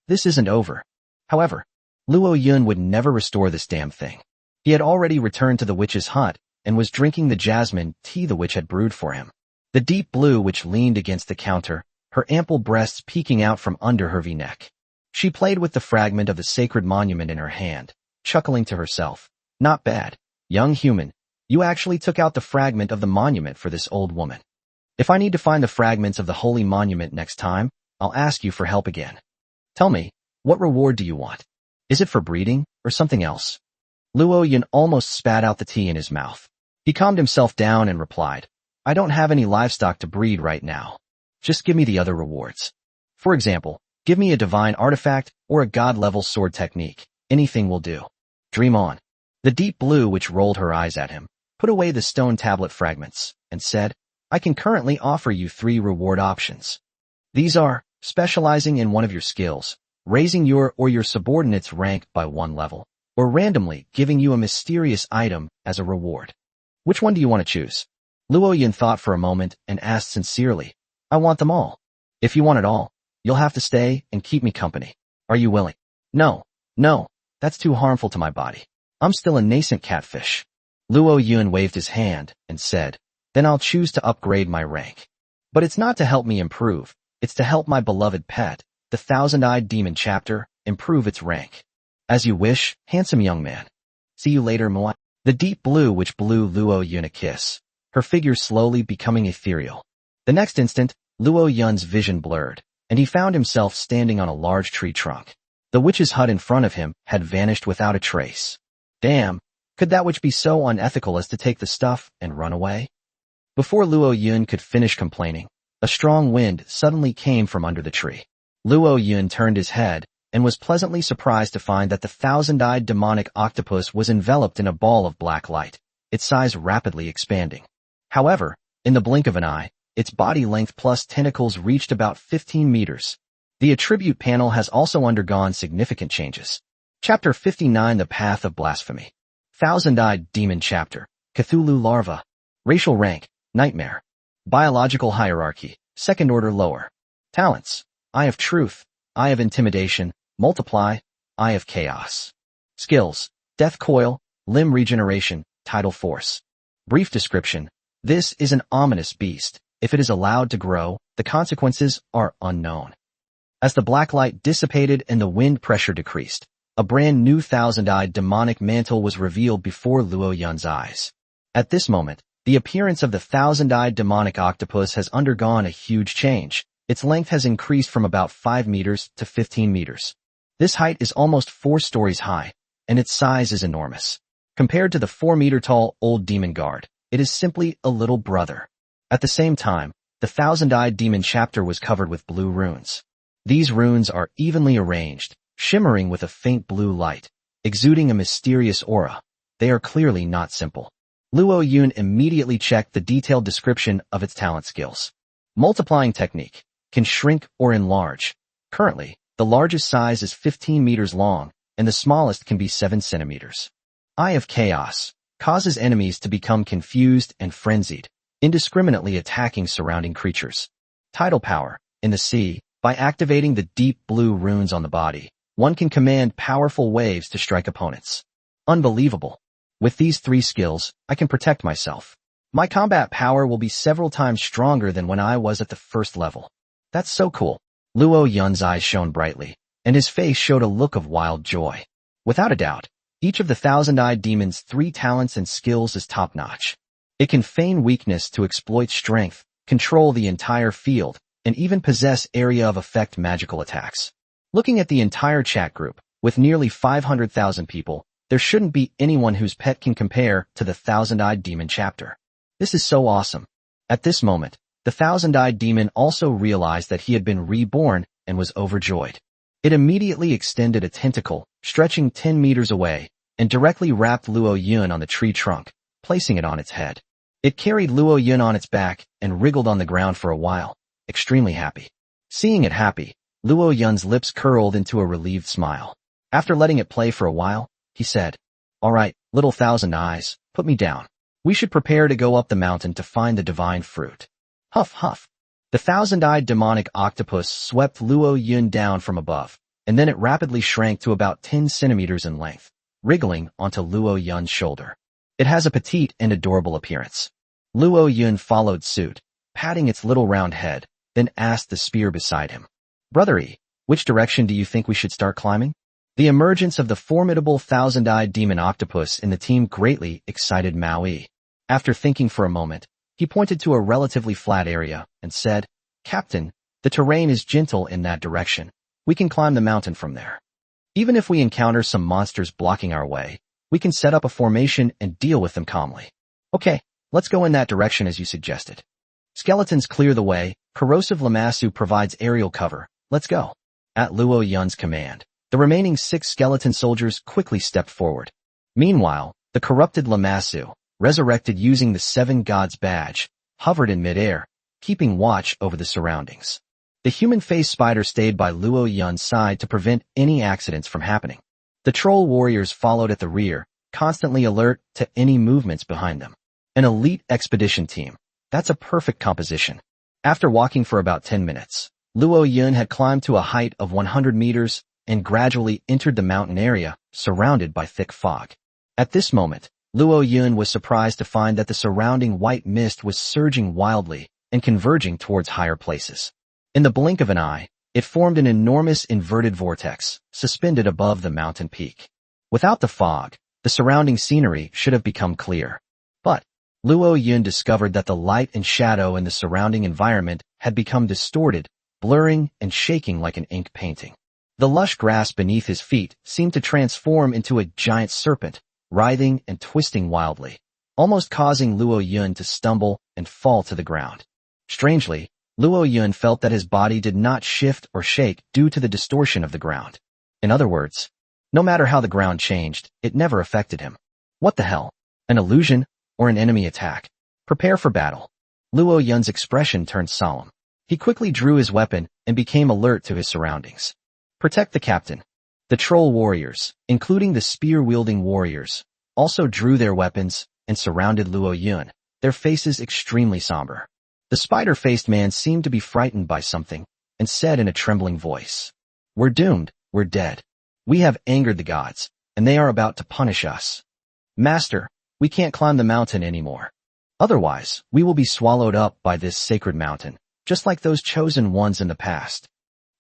Speaker 1: This isn't over. However, Luo Yun would never restore this damn thing. He had already returned to the witch's hut and was drinking the jasmine tea the witch had brewed for him. The deep blue witch leaned against the counter, her ample breasts peeking out from under her V-neck. She played with the fragment of the sacred monument in her hand, chuckling to herself. Not bad, young human. You actually took out the fragment of the monument for this old woman. If I need to find the fragments of the holy monument next time, I'll ask you for help again. Tell me, what reward do you want? Is it for breeding, or something else? Luo Yun almost spat out the tea in his mouth. He calmed himself down and replied, I don't have any livestock to breed right now. Just give me the other rewards. For example, give me a divine artifact or a god-level sword technique. Anything will do. Dream on. The deep blue witch rolled her eyes at him, put away the stone tablet fragments, and said, I can currently offer you 3 reward options. These are, specializing in one of your skills, raising your or your subordinate's rank by 1 level, or randomly giving you a mysterious item as a reward. Which one do you want to choose? Luo Yun thought for a moment and asked sincerely, I want them all. If you want it all, you'll have to stay and keep me company. Are you willing? No, that's too harmful to my body. I'm still a nascent catfish. Luo Yun waved his hand and said, then I'll choose to upgrade my rank. But it's not to help me improve, it's to help my beloved pet, the thousand-eyed demon chapter, improve its rank. As you wish, handsome young man. See you later, Moi. The deep blue witch blew Luo Yun a kiss, her figure slowly becoming ethereal. The next instant, Luo Yun's vision blurred, and he found himself standing on a large tree trunk. The witch's hut in front of him had vanished without a trace. Damn, could that witch be so unethical as to take the stuff and run away? Before Luo Yun could finish complaining, a strong wind suddenly came from under the tree. Luo Yun turned his head and was pleasantly surprised to find that the thousand-eyed demonic octopus was enveloped in a ball of black light, its size rapidly expanding. However, in the blink of an eye, its body length plus tentacles reached about 15 meters. The attribute panel has also undergone significant changes. Chapter 59 The Path of Blasphemy. Thousand-eyed demon chapter. Cthulhu larva. Racial rank. Nightmare. Biological hierarchy. Second order lower. Talents. Eye of truth. Eye of intimidation. Multiply. Eye of chaos. Skills. Death coil. Limb regeneration. Tidal force. Brief description. This is an ominous beast. If it is allowed to grow, the consequences are unknown. As the black light dissipated and the wind pressure decreased, a brand new thousand-eyed demonic mantle was revealed before Luo Yun's eyes. At this moment, the appearance of the thousand-eyed demonic octopus has undergone a huge change. Its length has increased from about 5 meters to 15 meters. This height is almost 4 stories high, and its size is enormous. Compared to the 4-meter-tall old demon guard, it is simply a little brother. At the same time, the thousand-eyed demon chapter was covered with blue runes. These runes are evenly arranged, shimmering with a faint blue light, exuding a mysterious aura. They are clearly not simple. Luo Yun immediately checked the detailed description of its talent skills. Multiplying technique can shrink or enlarge. Currently, the largest size is 15 meters long, and the smallest can be 7 centimeters. Eye of Chaos causes enemies to become confused and frenzied, indiscriminately attacking surrounding creatures. Tidal power in the sea, by activating the deep blue runes on the body, one can command powerful waves to strike opponents. Unbelievable. With these 3 skills, I can protect myself. My combat power will be several times stronger than when I was at the first level. That's so cool. Luo Yun's eyes shone brightly, and his face showed a look of wild joy. Without a doubt, each of the thousand-eyed demon's 3 talents and skills is top-notch. It can feign weakness to exploit strength, control the entire field, and even possess area of effect magical attacks. Looking at the entire chat group, with nearly 500,000 people, there shouldn't be anyone whose pet can compare to the thousand-eyed demon chapter. This is so awesome. At this moment, the thousand-eyed demon also realized that he had been reborn and was overjoyed. It immediately extended a tentacle, stretching 10 meters away, and directly wrapped Luo Yun on the tree trunk, placing it on its head. It carried Luo Yun on its back and wriggled on the ground for a while, extremely happy. Seeing it happy, Luo Yun's lips curled into a relieved smile. After letting it play for a while, he said, "All right, little thousand eyes, put me down. We should prepare to go up the mountain to find the divine fruit." Huff, huff. The thousand-eyed demonic octopus swept Luo Yun down from above, and then it rapidly shrank to about 10 centimeters in length, wriggling onto Luo Yun's shoulder. It has a petite and adorable appearance. Luo Yun followed suit, patting its little round head, then asked the spear beside him, "Brothery, which direction do you think we should start climbing?" The emergence of the formidable thousand-eyed demon octopus in the team greatly excited Maui. After thinking for a moment, he pointed to a relatively flat area and said, "Captain, the terrain is gentle in that direction. We can climb the mountain from there. Even if we encounter some monsters blocking our way, we can set up a formation and deal with them calmly." "Okay, let's go in that direction as you suggested." "Skeletons clear the way, corrosive lamassu provides aerial cover. Let's go." At Luo Yun's command, the remaining 6 skeleton soldiers quickly stepped forward. Meanwhile, the corrupted lamassu, resurrected using the 7 gods badge, hovered in midair, keeping watch over the surroundings. The human-faced spider stayed by Luo Yun's side to prevent any accidents from happening. The troll warriors followed at the rear, constantly alert to any movements behind them. An elite expedition team. That's a perfect composition. After walking for about 10 minutes, Luo Yun had climbed to a height of 100 meters and gradually entered the mountain area, surrounded by thick fog. At this moment, Luo Yun was surprised to find that the surrounding white mist was surging wildly and converging towards higher places. In the blink of an eye, it formed an enormous inverted vortex, suspended above the mountain peak. Without the fog, the surrounding scenery should have become clear. But Luo Yun discovered that the light and shadow in the surrounding environment had become distorted, blurring and shaking like an ink painting. The lush grass beneath his feet seemed to transform into a giant serpent, writhing and twisting wildly, almost causing Luo Yun to stumble and fall to the ground. Strangely, Luo Yun felt that his body did not shift or shake due to the distortion of the ground. In other words, no matter how the ground changed, it never affected him. What the hell? An illusion or an enemy attack? Prepare for battle. Luo Yun's expression turned solemn. He quickly drew his weapon and became alert to his surroundings. Protect the captain. The troll warriors, including the spear-wielding warriors, also drew their weapons and surrounded Luo Yun, their faces extremely somber. The spider-faced man seemed to be frightened by something and said in a trembling voice, "We're doomed, we're dead. We have angered the gods, and they are about to punish us. Master, we can't climb the mountain anymore. Otherwise, we will be swallowed up by this sacred mountain, just like those chosen ones in the past."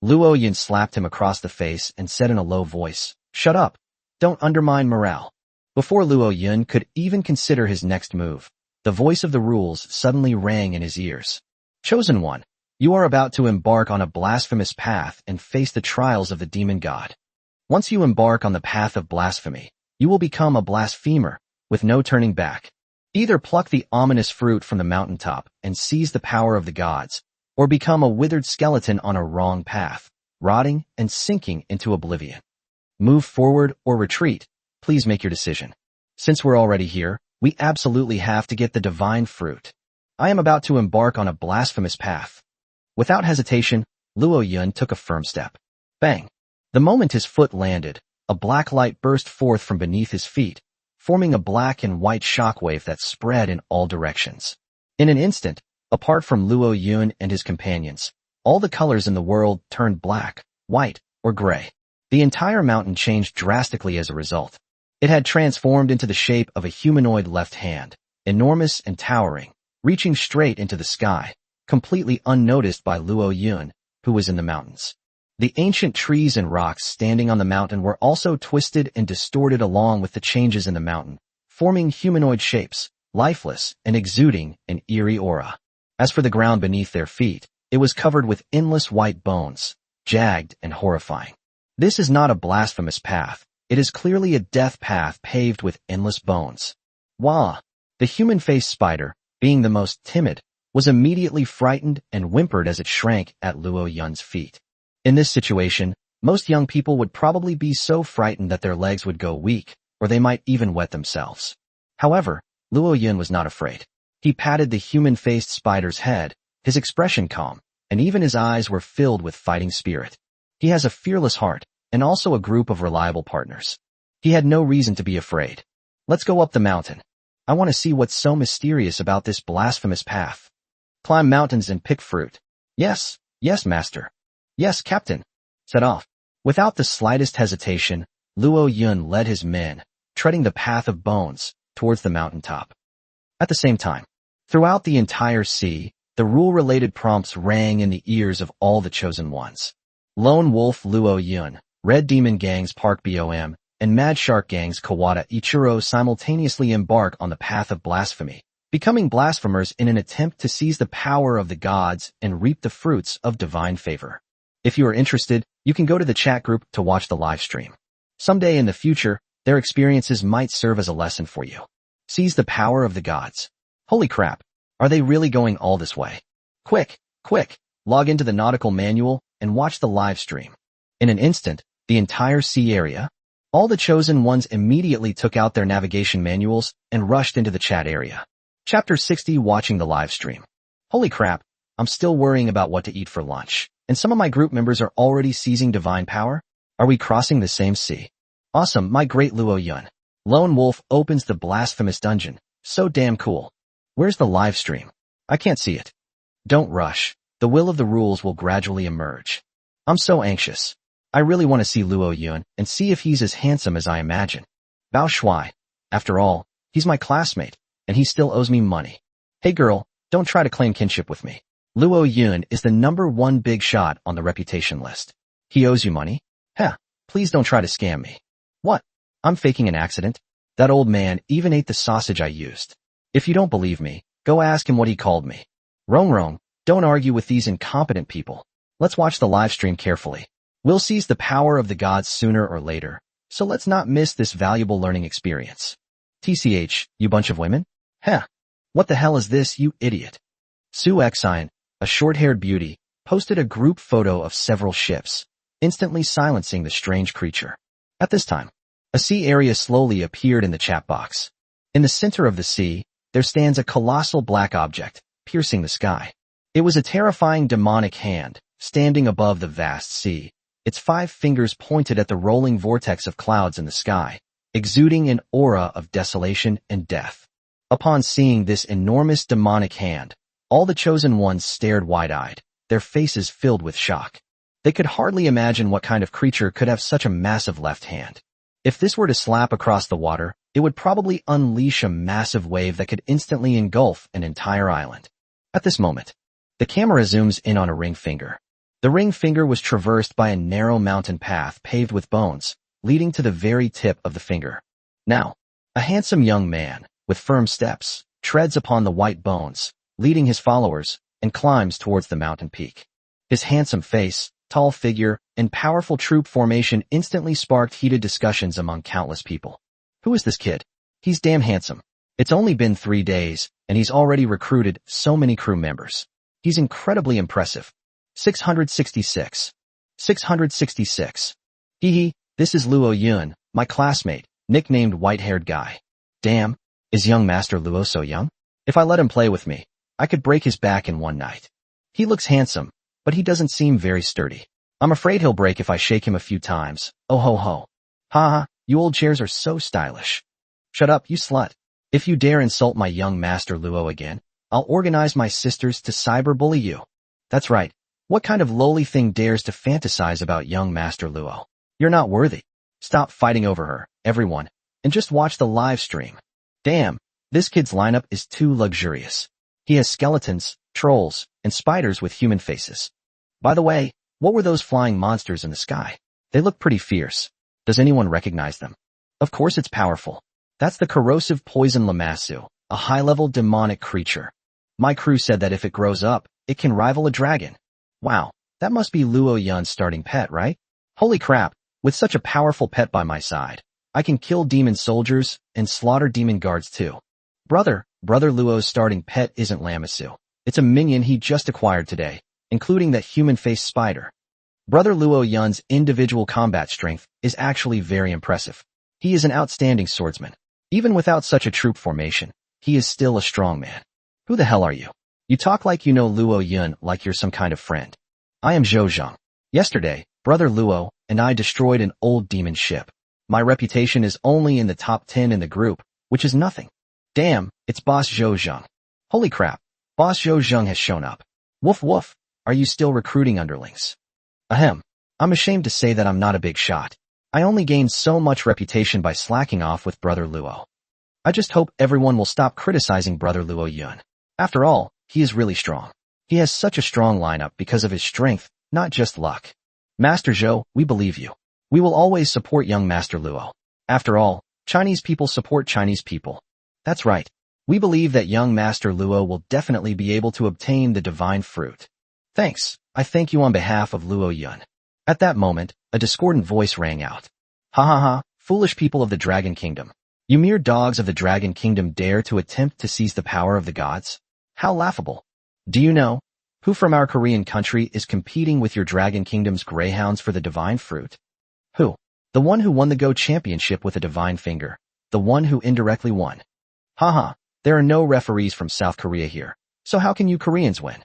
Speaker 1: Luo Yun slapped him across the face and said in a low voice, "Shut up. Don't undermine morale." Before Luo Yun could even consider his next move, the voice of the rules suddenly rang in his ears. "Chosen one, you are about to embark on a blasphemous path and face the trials of the demon god. Once you embark on the path of blasphemy, you will become a blasphemer, with no turning back. Either pluck the ominous fruit from the mountaintop and seize the power of the gods, or become a withered skeleton on a wrong path, rotting and sinking into oblivion. Move forward or retreat, please make your decision. Since we're already here, we absolutely have to get the divine fruit. I am about to embark on a blasphemous path. Without hesitation, Luo Yun took a firm step. Bang! The moment his foot landed, a black light burst forth from beneath his feet, forming a black and white shockwave that spread in all directions. In an instant, apart from Luo Yun and his companions, all the colors in the world turned black, white, or gray. The entire mountain changed drastically as a result. It had transformed into the shape of a humanoid left hand, enormous and towering, reaching straight into the sky, completely unnoticed by Luo Yun, who was in the mountains. The ancient trees and rocks standing on the mountain were also twisted and distorted along with the changes in the mountain, forming humanoid shapes, lifeless and exuding an eerie aura. As for the ground beneath their feet, it was covered with endless white bones, jagged and horrifying. This is not a blasphemous path. It is clearly a death path paved with endless bones. Wah! The human-faced spider, being the most timid, was immediately frightened and whimpered as it shrank at Luo Yun's feet. In this situation, most young people would probably be so frightened that their legs would go weak, or they might even wet themselves. However, Luo Yun was not afraid. He patted the human-faced spider's head, his expression calm, and even his eyes were filled with fighting spirit. He has a fearless heart, and also a group of reliable partners. He had no reason to be afraid. Let's go up the mountain. I want to see what's so mysterious about this blasphemous path. Climb mountains and pick fruit. Yes, yes, master. Yes, captain. Set off. Without the slightest hesitation, Luo Yun led his men, treading the path of bones, towards the mountaintop. At the same time, throughout the entire sea, the rule-related prompts rang in the ears of all the chosen ones. Lone Wolf Luo Yun, Red Demon Gang's Park Bom, and Mad Shark Gang's Kawada Ichiro simultaneously embark on the path of blasphemy, becoming blasphemers in an attempt to seize the power of the gods and reap the fruits of divine favor. If you are interested, you can go to the chat group to watch the live stream. Someday in the future, their experiences might serve as a lesson for you. Seize the power of the gods. Holy crap, are they really going all this way? Quick, log into the Nautical manual and watch the live stream. In an instant, the entire sea area, all the chosen ones immediately took out their navigation manuals and rushed into the chat area. Chapter 60, watching the live stream. Holy crap, I'm still worrying about what to eat for lunch. And some of my group members are already seizing divine power? Are we crossing the same sea? Awesome, my great Luo Yun. Lone Wolf opens the blasphemous dungeon. So damn cool. Where's the live stream? I can't see it. Don't rush. The will of the rules will gradually emerge. I'm so anxious. I really want to see Luo Yun and see if he's as handsome as I imagine. Bao Shuai. After all, he's my classmate, and he still owes me money. Hey girl, don't try to claim kinship with me. Luo Yun is the #1 big shot on the reputation list. He owes you money? Heh, please don't try to scam me. What? I'm faking an accident? That old man even ate the sausage I used. If you don't believe me, go ask him what he called me. Rong, don't argue with these incompetent people. Let's watch the live stream carefully. We'll seize the power of the gods sooner or later, so let's not miss this valuable learning experience. TCH, you bunch of women? Heh, what the hell is this, you idiot? Su Xian, a short-haired beauty, posted a group photo of several ships, instantly silencing the strange creature. At this time, a sea area slowly appeared in the chat box. In the center of the sea, there stands a colossal black object, piercing the sky. It was a terrifying demonic hand, standing above the vast sea, its 5 fingers pointed at the rolling vortex of clouds in the sky, exuding an aura of desolation and death. Upon seeing this enormous demonic hand, all the chosen ones stared wide-eyed, their faces filled with shock. They could hardly imagine what kind of creature could have such a massive left hand. If this were to slap across the water, it would probably unleash a massive wave that could instantly engulf an entire island. At this moment, the camera zooms in on a ring finger. The ring finger was traversed by a narrow mountain path paved with bones, leading to the very tip of the finger. Now, a handsome young man, with firm steps, treads upon the white bones, leading his followers, and climbs towards the mountain peak. His handsome face, tall figure, and powerful troop formation instantly sparked heated discussions among countless people. Who is this kid? He's damn handsome. It's only been 3 days, and he's already recruited so many crew members. He's incredibly impressive. 666. 666. Hee, this is Luo Yun, my classmate, nicknamed white-haired guy. Damn, is young Master Luo so young? If I let him play with me, I could break his back in one night. He looks handsome, but he doesn't seem very sturdy. I'm afraid he'll break if I shake him a few times. Oh ho ho. Ha ha, you old chairs are so stylish. Shut up, you slut. If you dare insult my young Master Luo again, I'll organize my sisters to cyberbully you. That's right. What kind of lowly thing dares to fantasize about young Master Luo? You're not worthy. Stop fighting over her, everyone, and just watch the live stream. Damn, this kid's lineup is too luxurious. He has skeletons, trolls, and spiders with human faces. By the way, what were those flying monsters in the sky? They look pretty fierce. Does anyone recognize them? Of course it's powerful. That's the corrosive poison Lamassu, a high-level demonic creature. My crew said that if it grows up, it can rival a dragon. Wow, that must be Luo Yun's starting pet, right? Holy crap, with such a powerful pet by my side, I can kill demon soldiers and slaughter demon guards too. Brother Luo's starting pet isn't Lamassu. It's a minion he just acquired today, including that human-faced spider. Brother Luo Yun's individual combat strength is actually very impressive. He is an outstanding swordsman. Even without such a troop formation, he is still a strong man. Who the hell are you? You talk like you know Luo Yun like you're some kind of friend. I am Zhou Zhang. Yesterday, Brother Luo and I destroyed an old demon ship. My reputation is only in the top 10 in the group, which is nothing. Damn, it's Boss Zhou Zhang. Holy crap, Boss Zhou Zhang has shown up. Woof woof, are you still recruiting underlings? Ahem, I'm ashamed to say that I'm not a big shot. I only gained so much reputation by slacking off with Brother Luo. I just hope everyone will stop criticizing Brother Luo Yun. After all, he is really strong. He has such a strong lineup because of his strength, not just luck. Master Zhou, we believe you. We will always support young Master Luo. After all, Chinese people support Chinese people. That's right. We believe that young Master Luo will definitely be able to obtain the divine fruit. Thanks. I thank you on behalf of Luo Yun. At that moment, a discordant voice rang out. Ha ha ha, foolish people of the Dragon Kingdom. You mere dogs of the Dragon Kingdom dare to attempt to seize the power of the gods? How laughable. Do you know who from our Korean country is competing with your Dragon Kingdom's greyhounds for the divine fruit? Who? The one who won the Go championship with a divine finger. The one who indirectly won. Haha, there are no referees from South Korea here, so how can you Koreans win?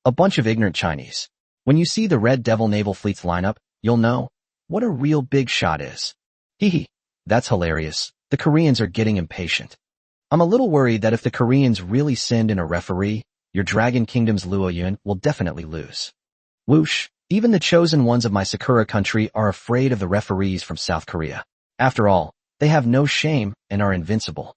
Speaker 1: A bunch of ignorant Chinese. When you see the Red Devil Naval Fleet's lineup, you'll know what a real big shot is. Hee, that's hilarious. The Koreans are getting impatient. I'm a little worried that if the Koreans really send in a referee, your Dragon Kingdom's Luo Yun will definitely lose. Whoosh, even the chosen ones of my Sakura country are afraid of the referees from South Korea. After all, they have no shame and are invincible.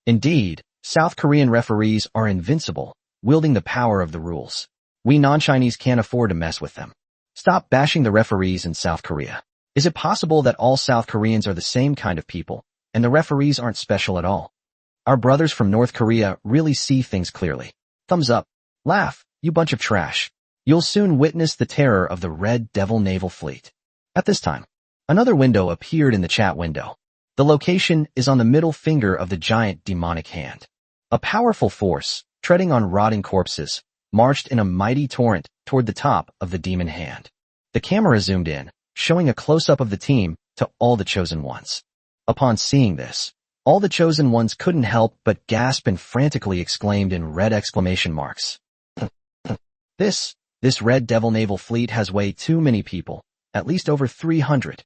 Speaker 1: Indeed, South Korean referees are invincible, wielding the power of the rules. We non-Chinese can't afford to mess with them. Stop bashing the referees in South Korea. Is it possible that all South Koreans are the same kind of people, and the referees aren't special at all? Our brothers from North Korea really see things clearly. Thumbs up. Laugh, you bunch of trash. You'll soon witness the terror of the Red Devil Naval Fleet. At this time, another window appeared in the chat window. The location is on the middle finger of the giant demonic hand. A powerful force, treading on rotting corpses, marched in a mighty torrent toward the top of the demon hand. The camera zoomed in, showing a close-up of the team to all the chosen ones. Upon seeing this, all the chosen ones couldn't help but gasp and frantically exclaimed in red exclamation marks. This Red Devil Naval Fleet has way too many people, at least over 300.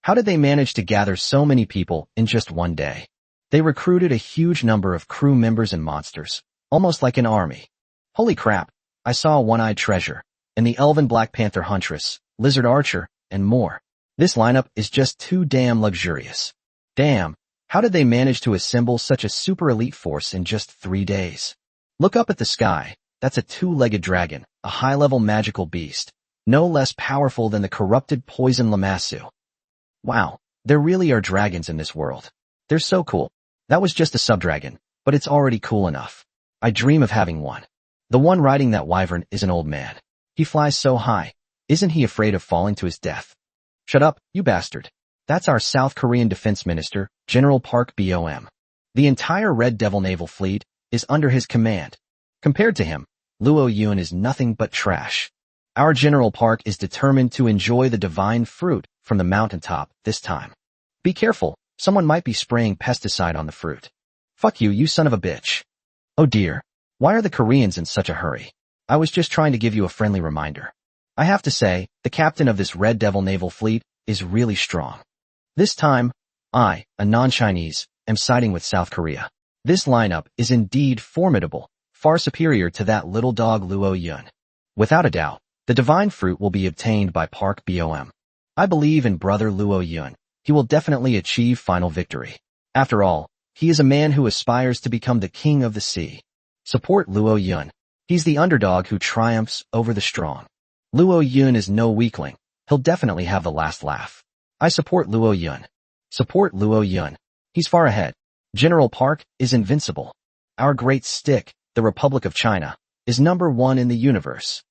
Speaker 1: How did they manage to gather so many people in just one day? They recruited a huge number of crew members and monsters, almost like an army. Holy crap, I saw a one-eyed treasure, and the elven Black Panther huntress, lizard archer, and more. This lineup is just too damn luxurious. Damn, how did they manage to assemble such a super elite force in just 3 days? Look up at the sky, that's a two-legged dragon, a high-level magical beast, no less powerful than the corrupted poison Lamassu. Wow, there really are dragons in this world. They're so cool. That was just a sub-dragon, but it's already cool enough. I dream of having one. The one riding that wyvern is an old man. He flies so high, Isn't he afraid of falling to his death? Shut up, you bastard. That's our South Korean defense minister, General Park Bom. The entire Red Devil naval fleet is under his command. Compared to him, Luo Yun is nothing but trash. Our General Park is determined to enjoy the divine fruit from the mountaintop this time. Be careful, someone might be spraying pesticide on the fruit. Fuck you, you son of a bitch. Oh dear. Why are the Koreans in such a hurry? I was just trying to give you a friendly reminder. I have to say, the captain of this Red Devil naval fleet is really strong. This time, I, a non-Chinese, am siding with South Korea. This lineup is indeed formidable, far superior to that little dog Luo Yun. Without a doubt, the divine fruit will be obtained by Park Bom. I believe in brother Luo Yun. He will definitely achieve final victory. After all, he is a man who aspires to become the king of the sea. Support Luo Yun. He's the underdog who triumphs over the strong. Luo Yun is no weakling. He'll definitely have the last laugh. I support Luo Yun. Support Luo Yun. He's far ahead. General Park is invincible. Our great stick, the Republic of China, is #1 in the universe.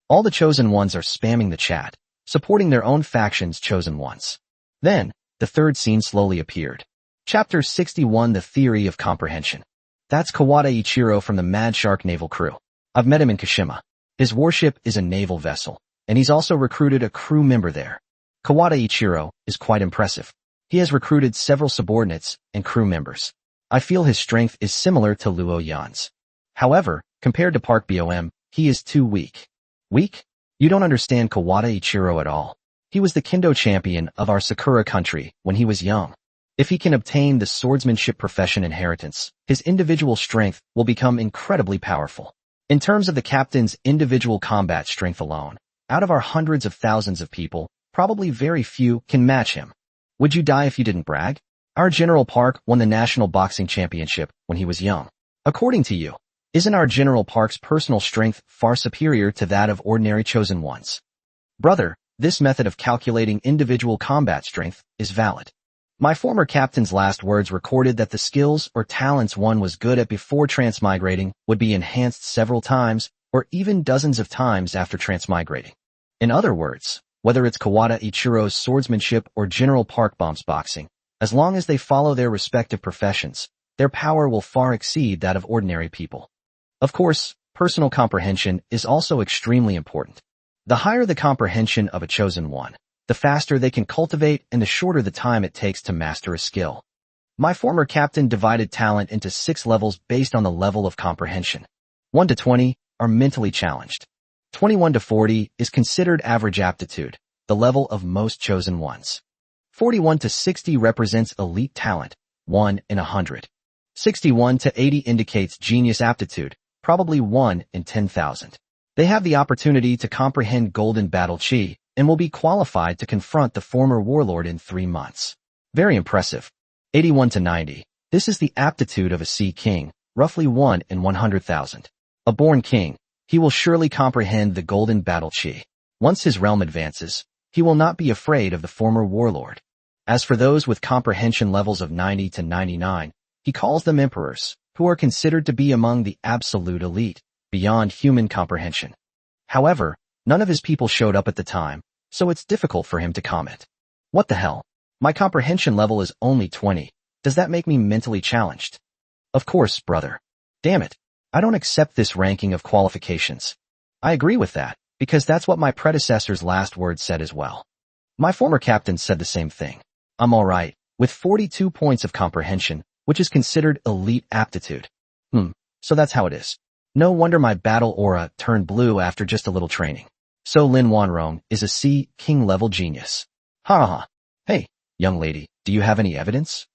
Speaker 1: All the chosen ones are spamming the chat, supporting their own faction's chosen ones. Then, the third scene slowly appeared. Chapter 61, The Theory of Comprehension. That's Kawada Ichiro from the Mad Shark naval crew. I've met him in Kashima. His warship is a naval vessel, and he's also recruited a crew member there. Kawada Ichiro is quite impressive. He has recruited several subordinates and crew members. I feel his strength is similar to Luo Yun's. However, compared to Park Bom, he is too weak. Weak? You don't understand Kawada Ichiro at all. He was the kendo champion of our Sakura country when he was young. If he can obtain the swordsmanship profession inheritance, his individual strength will become incredibly powerful. In terms of the captain's individual combat strength alone, out of our hundreds of thousands of people, probably very few can match him. Would you die if you didn't brag? Our General Park won the National Boxing Championship when he was young. According to you, isn't our General Park's personal strength far superior to that of ordinary chosen ones? Brother, this method of calculating individual combat strength is valid. My former captain's last words recorded that the skills or talents one was good at before transmigrating would be enhanced several times or even dozens of times after transmigrating. In other words, whether it's Kawada Ichiro's swordsmanship or General Park Bomb's boxing, as long as they follow their respective professions, their power will far exceed that of ordinary people. Of course, personal comprehension is also extremely important. The higher the comprehension of a chosen one, the faster they can cultivate and the shorter the time it takes to master a skill. My former captain divided talent into 6 levels based on the level of comprehension. 1 to 20 are mentally challenged. 21 to 40 is considered average aptitude, the level of most chosen ones. 41 to 60 represents elite talent, 1 in 100. 61 to 80 indicates genius aptitude, probably 1 in 10,000. They have the opportunity to comprehend golden battle chi and will be qualified to confront the former warlord in 3 months. Very impressive. 81 to 90. This is the aptitude of a sea king, roughly 1 in 100,000. A born king, he will surely comprehend the golden battle chi. Once his realm advances, he will not be afraid of the former warlord. As for those with comprehension levels of 90 to 99, he calls them emperors, who are considered to be among the absolute elite, beyond human comprehension. However, none of his people showed up at the time, so it's difficult for him to comment. What the hell? My comprehension level is only 20. Does that make me mentally challenged? Of course, brother. Damn it. I don't accept this ranking of qualifications. I agree with that, because that's what my predecessor's last words said as well. My former captain said the same thing. I'm alright, with 42 points of comprehension, which is considered elite aptitude. So that's how it is. No wonder my battle aura turned blue after just a little training. So Lin Wanrong is a Sea King level genius. Ha ha. Hey, young lady, do you have any evidence?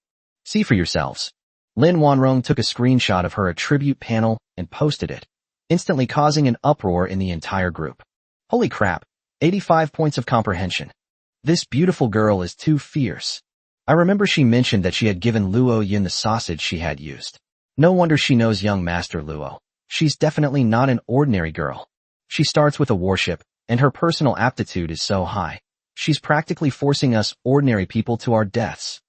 Speaker 1: See for yourselves. Lin Wanrong took a screenshot of her attribute panel and posted it, instantly causing an uproar in the entire group. Holy crap, 85 points of comprehension. This beautiful girl is too fierce. I remember she mentioned that she had given Luo Yin the sausage she had used. No wonder she knows young Master Luo. She's definitely not an ordinary girl. She starts with a warship, and her personal aptitude is so high. She's practically forcing us ordinary people to our deaths.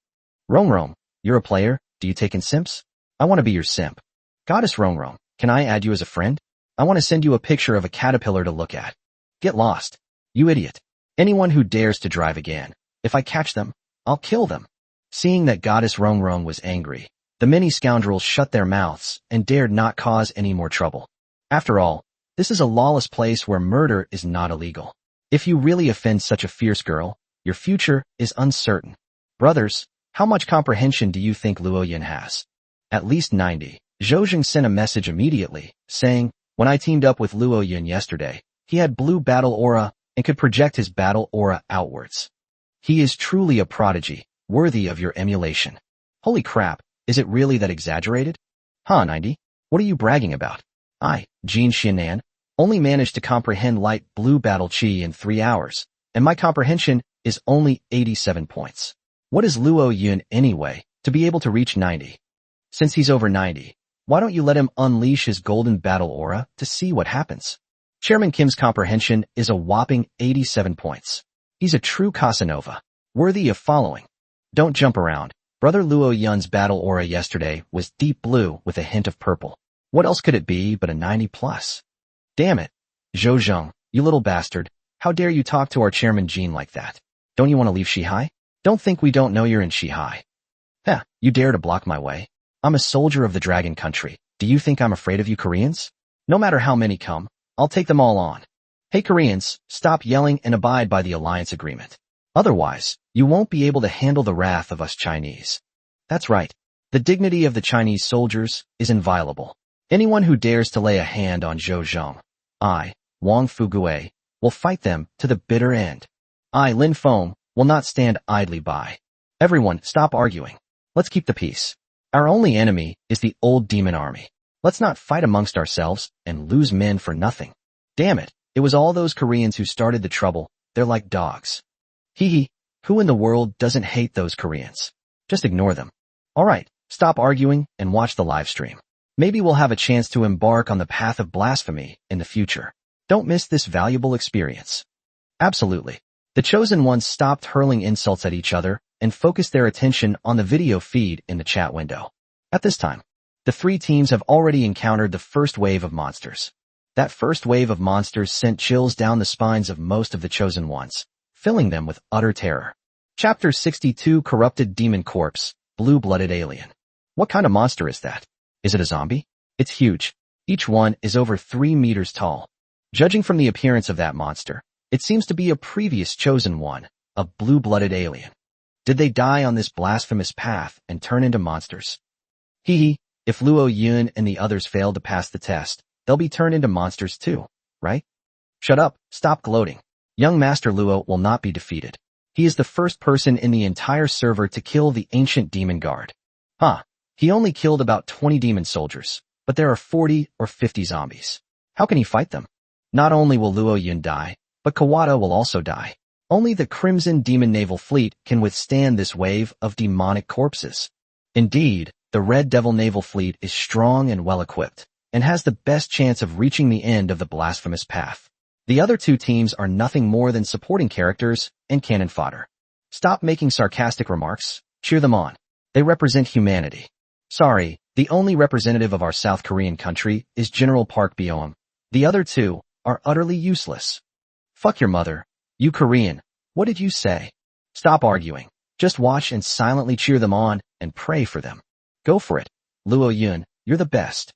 Speaker 1: Rong, you're a player? Do you take in simps? I want to be your simp. Goddess Rong, can I add you as a friend? I want to send you a picture of a caterpillar to look at. Get lost. You idiot. Anyone who dares to drive again, if I catch them, I'll kill them. Seeing that Goddess Rongrong was angry, the many scoundrels shut their mouths and dared not cause any more trouble. After all, this is a lawless place where murder is not illegal. If you really offend such a fierce girl, your future is uncertain. Brothers, how much comprehension do you think Luo Yin has? At least 90. Zhou Jing sent a message immediately, saying, when I teamed up with Luo Yin yesterday, he had blue battle aura and could project his battle aura outwards. He is truly a prodigy, worthy of your emulation. Holy crap, is it really that exaggerated? Huh, 90? What are you bragging about? I, Jin Xianan, only managed to comprehend light blue battle chi in 3 hours, and my comprehension is only 87 points. What is Luo Yin anyway, to be able to reach 90? Since he's over 90, why don't you let him unleash his golden battle aura to see what happens? Chairman Kim's comprehension is a whopping 87 points. He's a true Casanova, worthy of following. Don't jump around. Brother Luo Yun's battle aura yesterday was deep blue with a hint of purple. What else could it be but a 90 plus? Damn it. Zhou Zheng, you little bastard, how dare you talk to our chairman Jean like that? Don't you want to leave Shihai? Don't think we don't know you're in Shihai. Heh, you dare to block my way? I'm a soldier of the dragon country. Do you think I'm afraid of you Koreans? No matter how many come, I'll take them all on. Hey Koreans, stop yelling and abide by the alliance agreement. Otherwise, you won't be able to handle the wrath of us Chinese. That's right. The dignity of the Chinese soldiers is inviolable. Anyone who dares to lay a hand on Zhou Zheng, I, Wang Fugue, will fight them to the bitter end. I, Lin Feng, will not stand idly by. Everyone, stop arguing. Let's keep the peace. Our only enemy is the old demon army. Let's not fight amongst ourselves and lose men for nothing. Damn it, it was all those Koreans who started the trouble. They're like dogs. Hee hee, who in the world doesn't hate those Koreans? Just ignore them. Alright, stop arguing and watch the live stream. Maybe we'll have a chance to embark on the path of blasphemy in the future. Don't miss this valuable experience. Absolutely. The chosen ones stopped hurling insults at each other and focused their attention on the video feed in the chat window. At this time, the 3 teams have already encountered the first wave of monsters. That first wave of monsters sent chills down the spines of most of the chosen ones, filling them with utter terror. Chapter 62 Corrupted Demon Corpse, Blue-Blooded Alien. What kind of monster is that? Is it a zombie? It's huge. Each one is over 3 meters tall. Judging from the appearance of that monster, it seems to be a previous chosen one, a blue-blooded alien. Did they die on this blasphemous path and turn into monsters? Hee hee, if Luo Yun and the others fail to pass the test, they'll be turned into monsters too, right? Shut up, stop gloating. Young Master Luo will not be defeated. He is the first person in the entire server to kill the ancient demon guard. Huh, he only killed about 20 demon soldiers, but there are 40 or 50 zombies. How can he fight them? Not only will Luo Yun die, but Kawada will also die. Only the Crimson Demon Naval Fleet can withstand this wave of demonic corpses. Indeed, the Red Devil Naval Fleet is strong and well-equipped, and has the best chance of reaching the end of the blasphemous path. The other 2 teams are nothing more than supporting characters and cannon fodder. Stop making sarcastic remarks, cheer them on. They represent humanity. Sorry, the only representative of our South Korean country is General Park Byeom. The other 2 are utterly useless. Fuck your mother. You Korean, what did you say? Stop arguing. Just watch and silently cheer them on and pray for them. Go for it. Luo Yun, you're the best.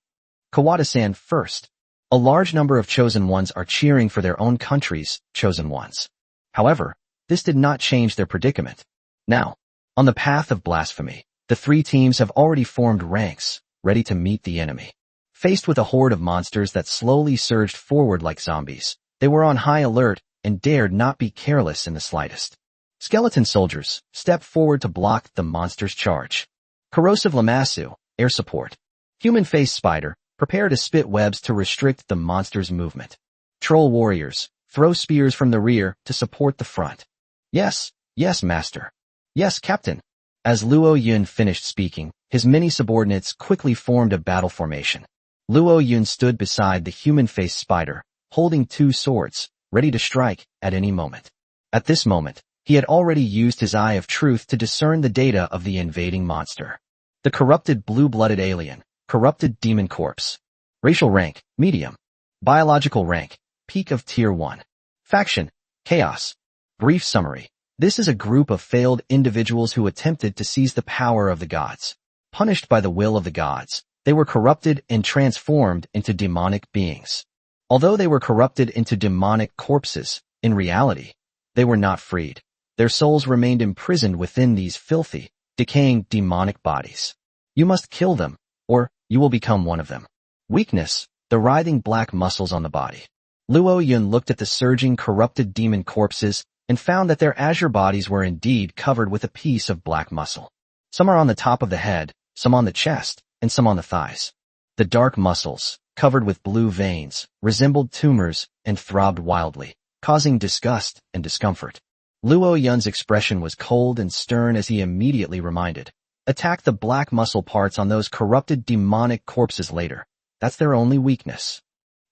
Speaker 1: Kawada-san first. A large number of chosen ones are cheering for their own country's chosen ones. However, this did not change their predicament. Now, on the path of blasphemy, the 3 teams have already formed ranks, ready to meet the enemy. Faced with a horde of monsters that slowly surged forward like zombies, they were on high alert and dared not be careless in the slightest. Skeleton soldiers stepped forward to block the monster's charge. Corrosive Lamassu, air support. Human face spider, prepare to spit webs to restrict the monster's movement. Troll warriors, throw spears from the rear to support the front. Yes, yes, master. Yes, captain. As Luo Yun finished speaking, his many subordinates quickly formed a battle formation. Luo Yun stood beside the human face spider, holding 2 swords, ready to strike at any moment. At this moment, he had already used his eye of truth to discern the data of the invading monster. The corrupted blue-blooded alien, corrupted demon corpse. Racial rank, medium. Biological rank, peak of tier 1. Faction, Chaos. Brief summary. This is a group of failed individuals who attempted to seize the power of the gods. Punished by the will of the gods, they were corrupted and transformed into demonic beings. Although they were corrupted into demonic corpses, in reality, they were not freed. Their souls remained imprisoned within these filthy, decaying demonic bodies. You must kill them, or you will become one of them. Weakness. The writhing black muscles on the body. Luo Yun looked at the surging, corrupted demon corpses and found that their azure bodies were indeed covered with a piece of black muscle. Some are on the top of the head, some on the chest, and some on the thighs. The dark muscles, covered with blue veins, resembled tumors and throbbed wildly, causing disgust and discomfort. Luo Yun's expression was cold and stern as he immediately reminded, "Attack the black muscle parts on those corrupted demonic corpses later. That's their only weakness."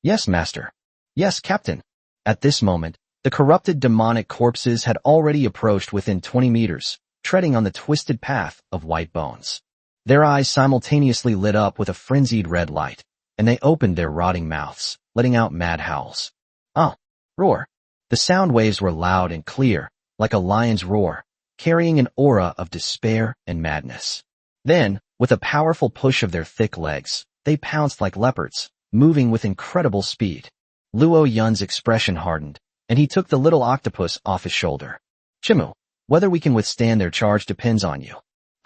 Speaker 1: "Yes, master." "Yes, captain." At this moment, the corrupted demonic corpses had already approached within 20 meters, treading on the twisted path of white bones. Their eyes simultaneously lit up with a frenzied red light, and they opened their rotting mouths, letting out mad howls. "Ah!" Roar. The sound waves were loud and clear, like a lion's roar, carrying an aura of despair and madness. Then, with a powerful push of their thick legs, they pounced like leopards, moving with incredible speed. Luo Yun's expression hardened, and he took the little octopus off his shoulder. "Chimu, whether we can withstand their charge depends on you."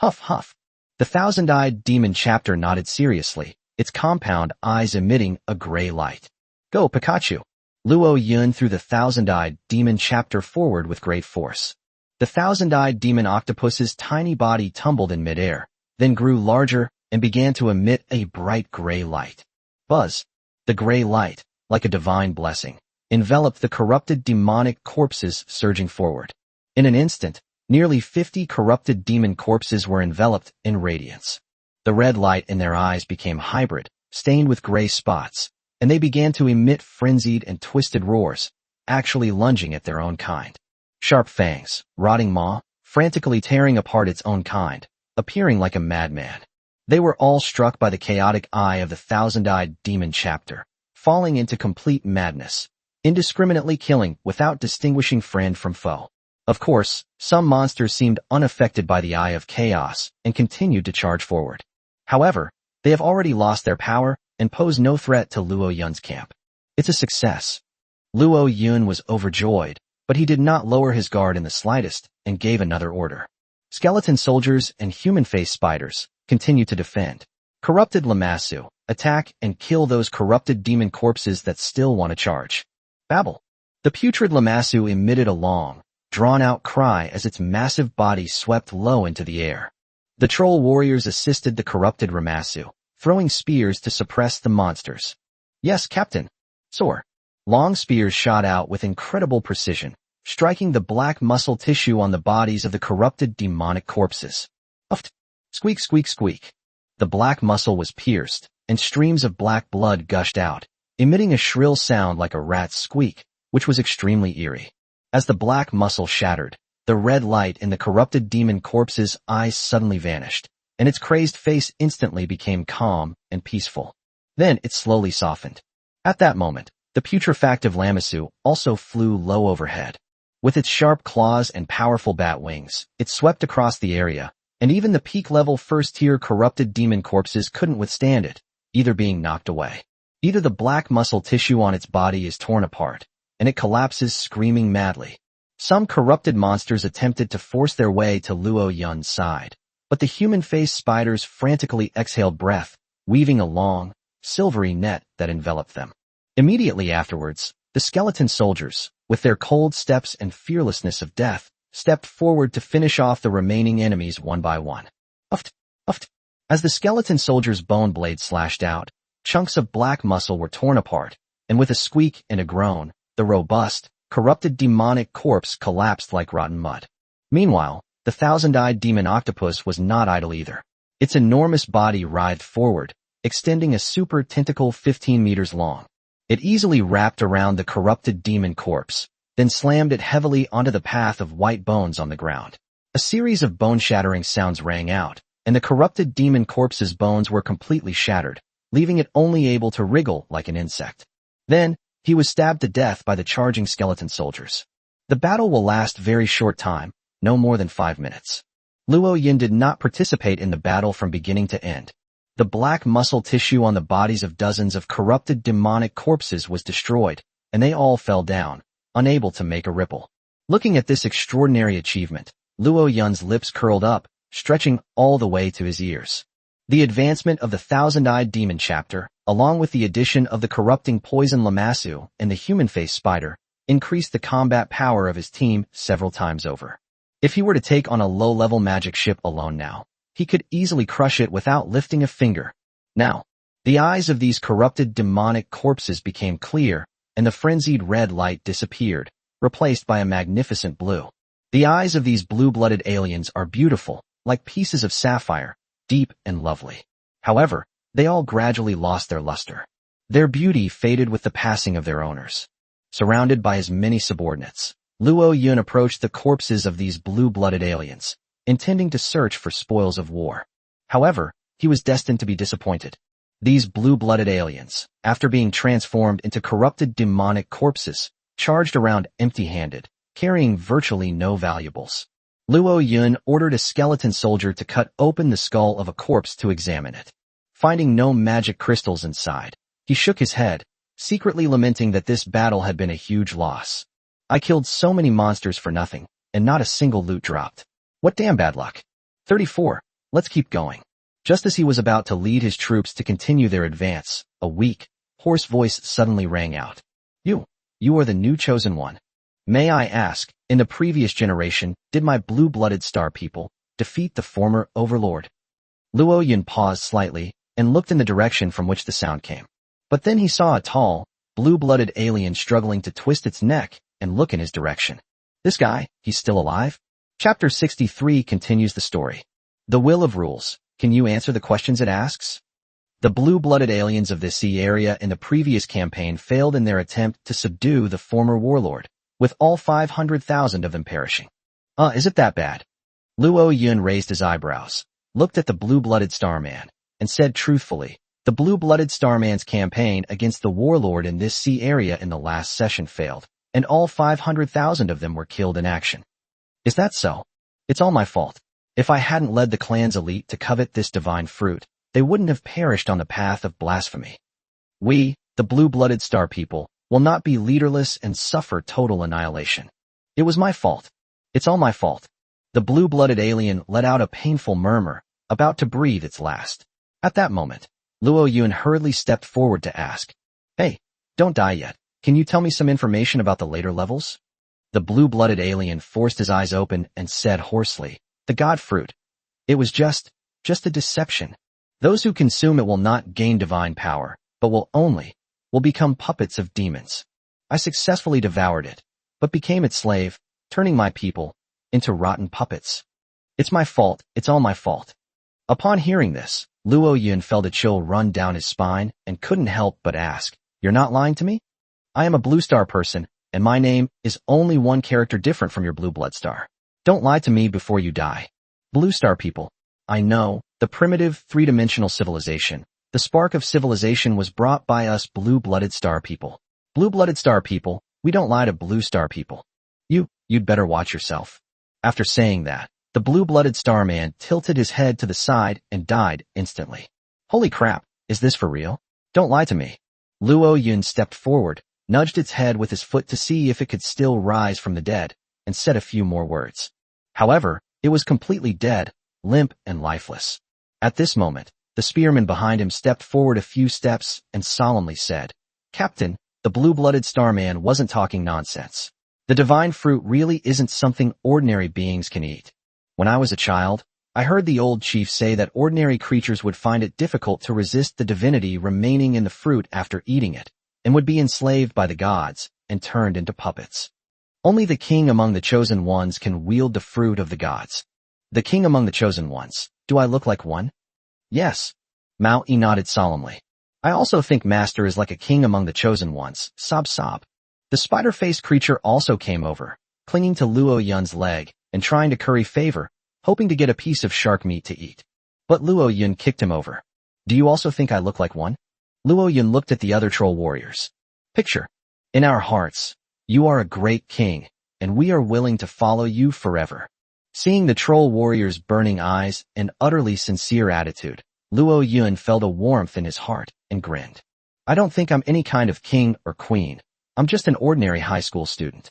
Speaker 1: Huff, huff. The thousand-eyed demon chapter nodded seriously, its compound eyes emitting a gray light. "Go, Pikachu." Luo Yun threw the thousand-eyed demon chapter forward with great force. The thousand-eyed demon octopus's tiny body tumbled in midair, then grew larger and began to emit a bright gray light. Buzz. The gray light, like a divine blessing, enveloped the corrupted demonic corpses surging forward. In an instant, nearly 50 corrupted demon corpses were enveloped in radiance. The red light in their eyes became hybrid, stained with gray spots, and they began to emit frenzied and twisted roars, actually lunging at their own kind. Sharp fangs, rotting maw, frantically tearing apart its own kind, appearing like a madman. They were all struck by the chaotic eye of the thousand-eyed demon chapter, falling into complete madness, indiscriminately killing without distinguishing friend from foe. Of course, some monsters seemed unaffected by the eye of chaos and continued to charge forward. However, they have already lost their power and pose no threat to Luo Yun's camp. It's a success. Luo Yun was overjoyed, but he did not lower his guard in the slightest and gave another order. Skeleton soldiers and human-faced spiders, continue to defend. Corrupted Lamassu, attack and kill those corrupted demon corpses that still want to charge. Babble. The putrid Lamassu emitted a long, drawn-out cry as its massive body swept low into the air. The troll warriors assisted the corrupted Lamassu, throwing spears to suppress the monsters. "Yes, Captain." Soar. Long spears shot out with incredible precision, striking the black muscle tissue on the bodies of the corrupted demonic corpses. Uft. Squeak, squeak, squeak. The black muscle was pierced, and streams of black blood gushed out, emitting a shrill sound like a rat's squeak, which was extremely eerie. As the black muscle shattered, the red light in the corrupted demon corpse's eyes suddenly vanished, and its crazed face instantly became calm and peaceful. Then it slowly softened. At that moment, the putrefactive Lamassu also flew low overhead. With its sharp claws and powerful bat wings, it swept across the area, and even the peak-level first-tier corrupted demon corpses couldn't withstand it, either being knocked away. Either the black muscle tissue on its body is torn apart, and it collapses screaming madly. Some corrupted monsters attempted to force their way to Luo Yun's side, but the human-faced spiders frantically exhaled breath, weaving a long, silvery net that enveloped them. Immediately afterwards, the skeleton soldiers, with their cold steps and fearlessness of death, stepped forward to finish off the remaining enemies one by one. Uft, uft. As the skeleton soldiers' bone blades slashed out, chunks of black muscle were torn apart, and with a squeak and a groan, the robust, corrupted demonic corpse collapsed like rotten mud. Meanwhile, the thousand-eyed demon octopus was not idle either. Its enormous body writhed forward, extending a super tentacle 15 meters long. It easily wrapped around the corrupted demon corpse, then slammed it heavily onto the path of white bones on the ground. A series of bone-shattering sounds rang out, and the corrupted demon corpse's bones were completely shattered, leaving it only able to wriggle like an insect. Then, he was stabbed to death by the charging skeleton soldiers. The battle will last very short time, no more than 5 minutes. Luo Yin did not participate in the battle from beginning to end. The black muscle tissue on the bodies of dozens of corrupted demonic corpses was destroyed, and they all fell down, unable to make a ripple. Looking at this extraordinary achievement, Luo Yun's lips curled up, stretching all the way to his ears. The advancement of the thousand-eyed demon chapter, along with the addition of the corrupting poison Lamassu and the human-faced spider, increased the combat power of his team several times over. If he were to take on a low-level magic ship alone now, he could easily crush it without lifting a finger. Now, the eyes of these corrupted demonic corpses became clear, and the frenzied red light disappeared, replaced by a magnificent blue. The eyes of these blue-blooded aliens are beautiful, like pieces of sapphire, deep and lovely. However, they all gradually lost their luster. Their beauty faded with the passing of their owners. Surrounded by his many subordinates, Luo Yun approached the corpses of these blue-blooded aliens, intending to search for spoils of war. However, he was destined to be disappointed. These blue-blooded aliens, after being transformed into corrupted demonic corpses, charged around empty-handed, carrying virtually no valuables. Luo Yun ordered a skeleton soldier to cut open the skull of a corpse to examine it. Finding no magic crystals inside, he shook his head, secretly lamenting that this battle had been a huge loss. I killed so many monsters for nothing, and not a single loot dropped. What damn bad luck. 34. Let's keep going. Just as he was about to lead his troops to continue their advance, a weak, hoarse voice suddenly rang out. You are the new chosen one. May I ask, in the previous generation, did my blue-blooded star people defeat the former overlord? Luo Yun paused slightly and looked in the direction from which the sound came. But then he saw a tall, blue-blooded alien struggling to twist its neck and look in his direction. This guy, he's still alive? Chapter 63 continues the story. The Will of Rules. Can you answer the questions it asks? The blue-blooded aliens of this sea area in the previous campaign failed in their attempt to subdue the former warlord, with all 500,000 of them perishing. Is it that bad? Luo Yun raised his eyebrows, looked at the blue-blooded starman, and said truthfully, the blue-blooded starman's campaign against the warlord in this sea area in the last session failed, and all 500,000 of them were killed in action. Is that so? It's all my fault. If I hadn't led the clan's elite to covet this divine fruit, they wouldn't have perished on the path of blasphemy. We, the blue-blooded star people, will not be leaderless and suffer total annihilation. It was my fault. It's all my fault. The blue-blooded alien let out a painful murmur, about to breathe its last. At that moment, Luo Yun hurriedly stepped forward to ask, Hey, don't die yet. Can you tell me some information about the later levels? The blue-blooded alien forced his eyes open and said hoarsely, The god fruit. It was just a deception. Those who consume it will not gain divine power, but will become puppets of demons. I successfully devoured it, but became its slave, turning my people into rotten puppets. It's my fault, it's all my fault. Upon hearing this, Luo Yun felt a chill run down his spine and couldn't help but ask, You're not lying to me? I am a blue star person, and my name is only one character different from your blue blood star. Don't lie to me before you die. Blue star people. I know, the primitive, three-dimensional civilization. The spark of civilization was brought by us blue-blooded star people. Blue-blooded star people, we don't lie to blue star people. You'd better watch yourself. After saying that, the blue-blooded starman tilted his head to the side and died instantly. Holy crap, is this for real? Don't lie to me. Luo Yun stepped forward, nudged its head with his foot to see if it could still rise from the dead, and said a few more words. However, it was completely dead, limp and lifeless. At this moment, the spearman behind him stepped forward a few steps and solemnly said, Captain, the blue-blooded starman wasn't talking nonsense. The divine fruit really isn't something ordinary beings can eat. When I was a child, I heard the old chief say that ordinary creatures would find it difficult to resist the divinity remaining in the fruit after eating it, and would be enslaved by the gods and turned into puppets. Only the king among the chosen ones can wield the fruit of the gods. The king among the chosen ones, do I look like one? Yes. Mao Yi nodded solemnly. I also think Master is like a king among the chosen ones, sob sob. The spider-faced creature also came over, clinging to Luo Yun's leg and trying to curry favor, hoping to get a piece of shark meat to eat. But Luo Yun kicked him over. Do you also think I look like one? Luo Yun looked at the other troll warriors. Picture. In our hearts, you are a great king, and we are willing to follow you forever." Seeing the troll warrior's burning eyes and utterly sincere attitude, Luo Yun felt a warmth in his heart and grinned. "I don't think I'm any kind of king or queen. I'm just an ordinary high school student.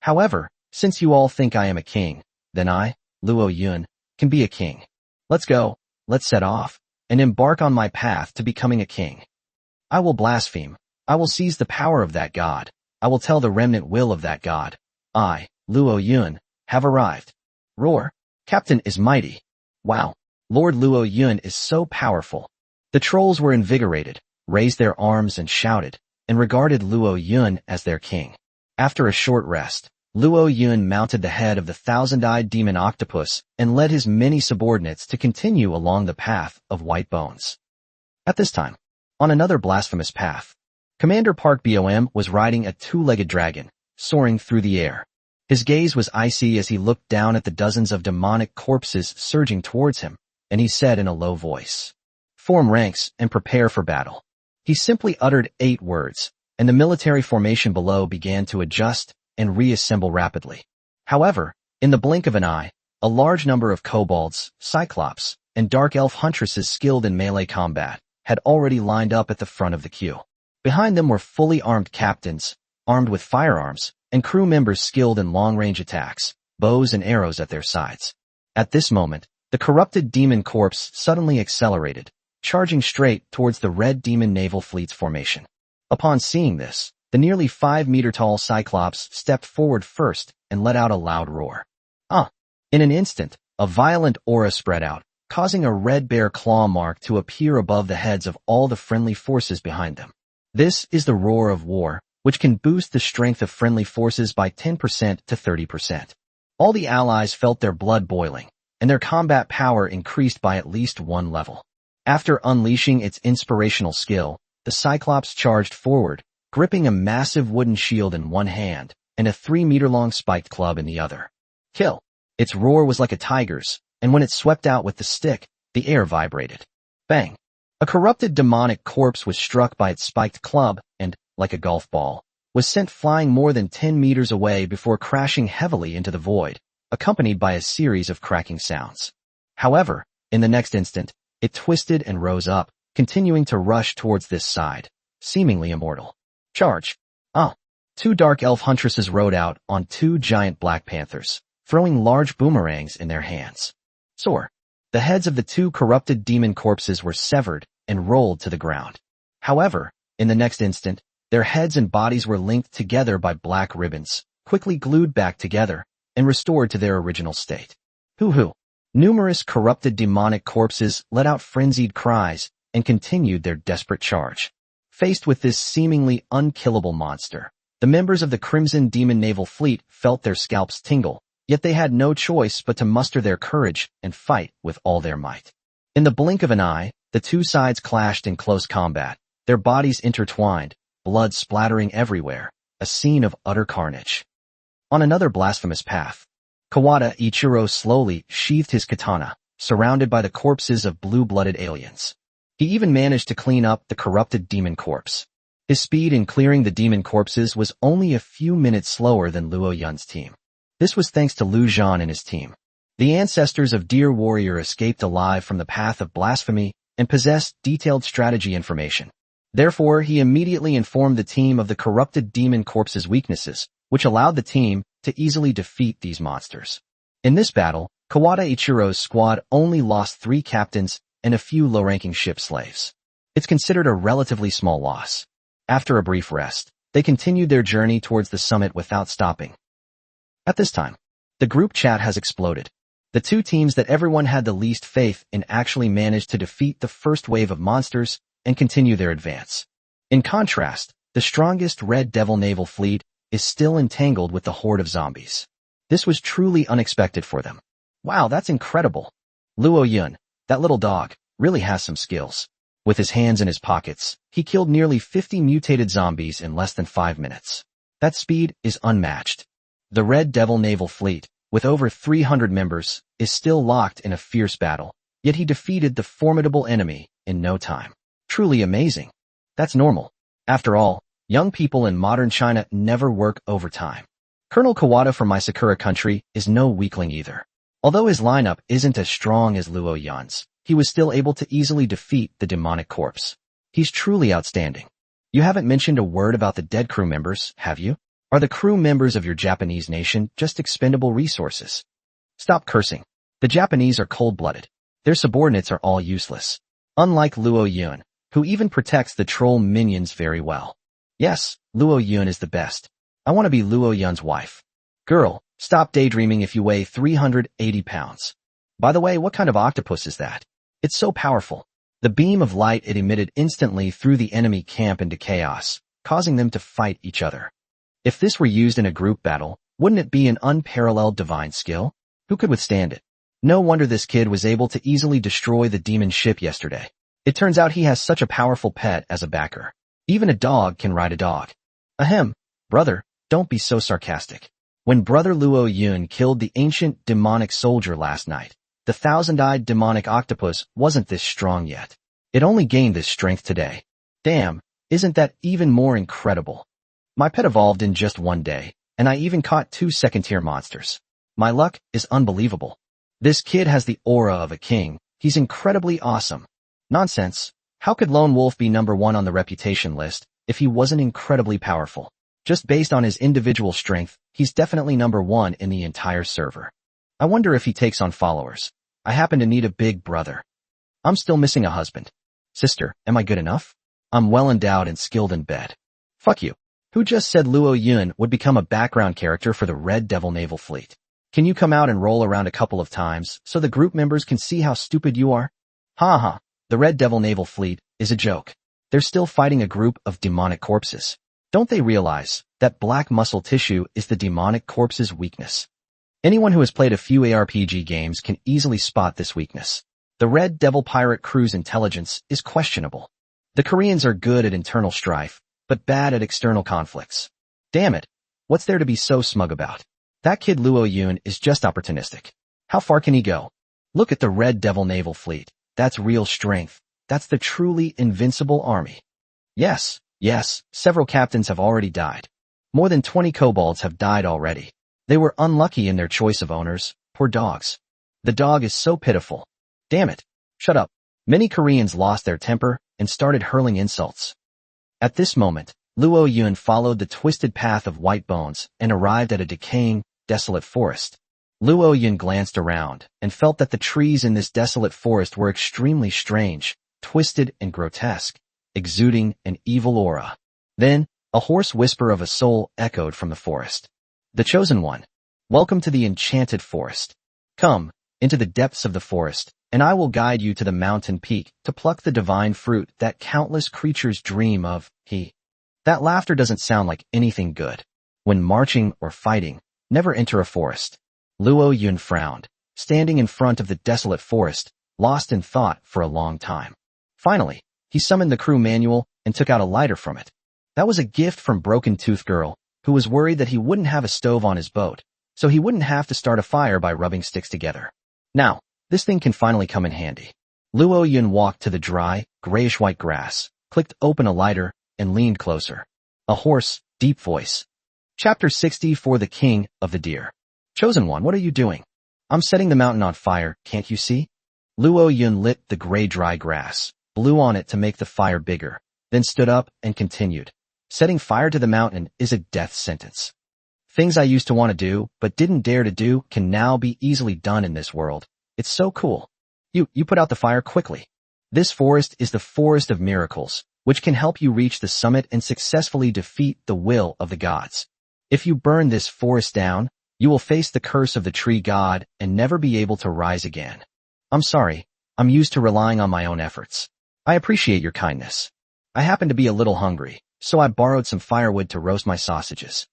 Speaker 1: However, since you all think I am a king, then I, Luo Yun, can be a king. Let's go, let's set off, and embark on my path to becoming a king. I will blaspheme. I will seize the power of that god. I will tell the remnant will of that god. I, Luo Yun, have arrived. Roar. Captain is mighty. Wow. Lord Luo Yun is so powerful." The trolls were invigorated, raised their arms and shouted, and regarded Luo Yun as their king. After a short rest, Luo Yun mounted the head of the thousand-eyed demon Octopus and led his many subordinates to continue along the path of white bones. At this time, on another blasphemous path, Commander Park Bom was riding a two-legged dragon, soaring through the air. His gaze was icy as he looked down at the dozens of demonic corpses surging towards him, and he said in a low voice, "Form ranks and prepare for battle." He simply uttered 8 words, and the military formation below began to adjust and reassemble rapidly. However, in the blink of an eye, a large number of kobolds, cyclops, and dark elf huntresses skilled in melee combat had already lined up at the front of the queue. Behind them were fully armed captains, armed with firearms, and crew members skilled in long-range attacks, bows and arrows at their sides. At this moment, the corrupted demon corpse suddenly accelerated, charging straight towards the red demon naval fleet's formation. Upon seeing this, the nearly 5-meter-tall Cyclops stepped forward first and let out a loud roar. In an instant, a violent aura spread out, causing a red bear claw mark to appear above the heads of all the friendly forces behind them. This is the roar of war, which can boost the strength of friendly forces by 10% to 30%. All the allies felt their blood boiling, and their combat power increased by at least 1 level. After unleashing its inspirational skill, the Cyclops charged forward, gripping a massive wooden shield in one hand and a 3-meter-long spiked club in the other. Kill! Its roar was like a tiger's, and when it swept out with the stick, the air vibrated. Bang! A corrupted demonic corpse was struck by its spiked club and, like a golf ball, was sent flying more than 10 meters away before crashing heavily into the void, accompanied by a series of cracking sounds. However, in the next instant, it twisted and rose up, continuing to rush towards this side, seemingly immortal. Charge! 2 dark elf huntresses rode out on 2 giant black panthers, throwing large boomerangs in their hands. Soar! The heads of the 2 corrupted demon corpses were severed and rolled to the ground. However, in the next instant, their heads and bodies were linked together by black ribbons, quickly glued back together, and restored to their original state. Hoo-hoo! Numerous corrupted demonic corpses let out frenzied cries and continued their desperate charge. Faced with this seemingly unkillable monster, the members of the Crimson Demon Naval Fleet felt their scalps tingle, yet they had no choice but to muster their courage and fight with all their might. In the blink of an eye, the 2 sides clashed in close combat, their bodies intertwined, blood splattering everywhere, a scene of utter carnage. On another blasphemous path, Kawada Ichiro slowly sheathed his katana, surrounded by the corpses of blue-blooded aliens. He even managed to clean up the corrupted demon corpse. His speed in clearing the demon corpses was only a few minutes slower than Luo Yun's team. This was thanks to Lu Zhan and his team. The ancestors of Dear Warrior escaped alive from the path of blasphemy and possessed detailed strategy information. Therefore, he immediately informed the team of the corrupted demon corpse's weaknesses, which allowed the team to easily defeat these monsters. In this battle, Kawada Ichiro's squad only lost 3 captains and a few low-ranking ship slaves. It's considered a relatively small loss. After a brief rest, they continued their journey towards the summit without stopping. At this time, the group chat has exploded. The 2 teams that everyone had the least faith in actually managed to defeat the first wave of monsters and continue their advance. In contrast, the strongest Red Devil naval fleet is still entangled with the horde of zombies. This was truly unexpected for them. Wow, that's incredible. Luo Yun, that little dog, really has some skills. With his hands in his pockets, he killed nearly 50 mutated zombies in less than 5 minutes. That speed is unmatched. The Red Devil naval fleet, with over 300 members, is still locked in a fierce battle, yet he defeated the formidable enemy in no time. Truly amazing. That's normal. After all, young people in modern China never work overtime. Colonel Kawada from my Sakura country is no weakling either. Although his lineup isn't as strong as Luo Yun's, he was still able to easily defeat the demonic corpse. He's truly outstanding. You haven't mentioned a word about the dead crew members, have you? Are the crew members of your Japanese nation just expendable resources? Stop cursing. The Japanese are cold-blooded. Their subordinates are all useless. Unlike Luo Yun, who even protects the troll minions very well. Yes, Luo Yun is the best. I want to be Luo Yun's wife. Girl, stop daydreaming if you weigh 380 pounds. By the way, what kind of octopus is that? It's so powerful. The beam of light it emitted instantly threw the enemy camp into chaos, causing them to fight each other. If this were used in a group battle, wouldn't it be an unparalleled divine skill? Who could withstand it? No wonder this kid was able to easily destroy the demon ship yesterday. It turns out he has such a powerful pet as a backer. Even a dog can ride a dog. Ahem, brother, don't be so sarcastic. When Brother Luo Yun killed the ancient demonic soldier last night, the thousand-eyed demonic octopus wasn't this strong yet. It only gained this strength today. Damn, isn't that even more incredible? My pet evolved in just one day, and I even caught 2 second-tier monsters. My luck is unbelievable. This kid has the aura of a king. He's incredibly awesome. Nonsense. How could Lone Wolf be number 1 on the reputation list if he wasn't incredibly powerful? Just based on his individual strength, he's definitely number 1 in the entire server. I wonder if he takes on followers. I happen to need a big brother. I'm still missing a husband. Sister, am I good enough? I'm well endowed and skilled in bed. Fuck you. Who just said Luo Yun would become a background character for the Red Devil Naval Fleet? Can you come out and roll around a couple of times so the group members can see how stupid you are? Ha ha. The Red Devil Naval Fleet is a joke. They're still fighting a group of demonic corpses. Don't they realize that black muscle tissue is the demonic corpse's weakness? Anyone who has played a few ARPG games can easily spot this weakness. The Red Devil pirate crew's intelligence is questionable. The Koreans are good at internal strife, but bad at external conflicts. Damn it. What's there to be so smug about? That kid Luo Yun is just opportunistic. How far can he go? Look at the Red Devil Naval Fleet. That's real strength. That's the truly invincible army. Yes, several captains have already died. More than 20 kobolds have died already. They were unlucky in their choice of owners. Poor dogs. The dog is so pitiful. Damn it. Shut up. Many Koreans lost their temper and started hurling insults. At this moment, Luo Yun followed the twisted path of white bones and arrived at a decaying, desolate forest. Luo Yun glanced around and felt that the trees in this desolate forest were extremely strange, twisted and grotesque, exuding an evil aura. Then, a hoarse whisper of a soul echoed from the forest. The chosen one. Welcome to the enchanted forest. Come, into the depths of the forest, and I will guide you to the mountain peak to pluck the divine fruit that countless creatures dream of. That laughter doesn't sound like anything good. When marching or fighting, never enter a forest. Luo Yun frowned, standing in front of the desolate forest, lost in thought for a long time. Finally, he summoned the crew manual and took out a lighter from it. That was a gift from Broken Tooth Girl, who was worried that he wouldn't have a stove on his boat, so he wouldn't have to start a fire by rubbing sticks together. Now, this thing can finally come in handy. Luo Yun walked to the dry, grayish-white grass, clicked open a lighter, and leaned closer. A hoarse, deep voice. Chapter 60 for the King of the Deer. Chosen one, what are you doing? I'm setting the mountain on fire, can't you see? Luo Yun lit the gray dry grass, blew on it to make the fire bigger, then stood up and continued. Setting fire to the mountain is a death sentence. Things I used to want to do, but didn't dare to do, can now be easily done in this world. It's so cool. You put out the fire quickly. This forest is the forest of miracles, which can help you reach the summit and successfully defeat the will of the gods. If you burn this forest down, you will face the curse of the tree god and never be able to rise again. I'm sorry, I'm used to relying on my own efforts. I appreciate your kindness. I happen to be a little hungry, so I borrowed some firewood to roast my sausages.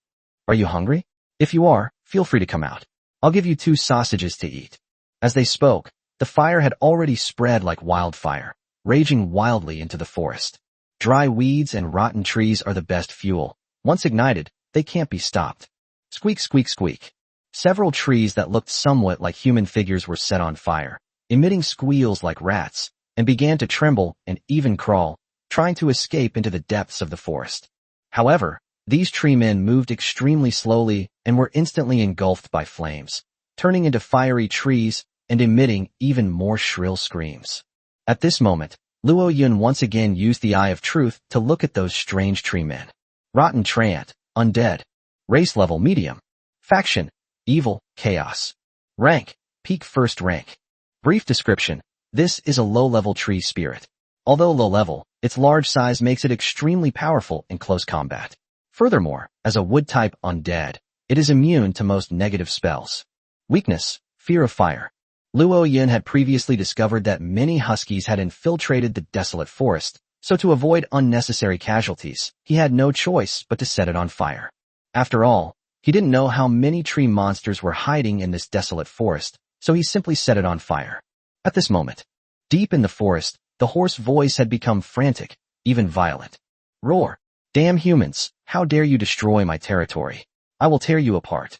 Speaker 1: Are you hungry? If you are, feel free to come out. I'll give you 2 sausages to eat. As they spoke, the fire had already spread like wildfire, raging wildly into the forest. Dry weeds and rotten trees are the best fuel. Once ignited, they can't be stopped. Squeak, squeak, squeak. Several trees that looked somewhat like human figures were set on fire, emitting squeals like rats, and began to tremble and even crawl, trying to escape into the depths of the forest. However, These tree men moved extremely slowly and were instantly engulfed by flames, turning into fiery trees and emitting even more shrill screams. At this moment, Luo Yun once again used the Eye of Truth to look at those strange tree men. Rotten Treant, undead. Race level medium. Faction, evil, chaos. Rank, peak first rank. Brief description, this is a low-level tree spirit. Although low-level, its large size makes it extremely powerful in close combat. Furthermore, as a wood-type undead, it is immune to most negative spells. Weakness, fear of fire. Luo Yun had previously discovered that many huskies had infiltrated the desolate forest, so to avoid unnecessary casualties, he had no choice but to set it on fire. After all, he didn't know how many tree monsters were hiding in this desolate forest, so he simply set it on fire. At this moment, deep in the forest, the hoarse voice had become frantic, even violent. Roar! Damn humans, how dare you destroy my territory? I will tear you apart.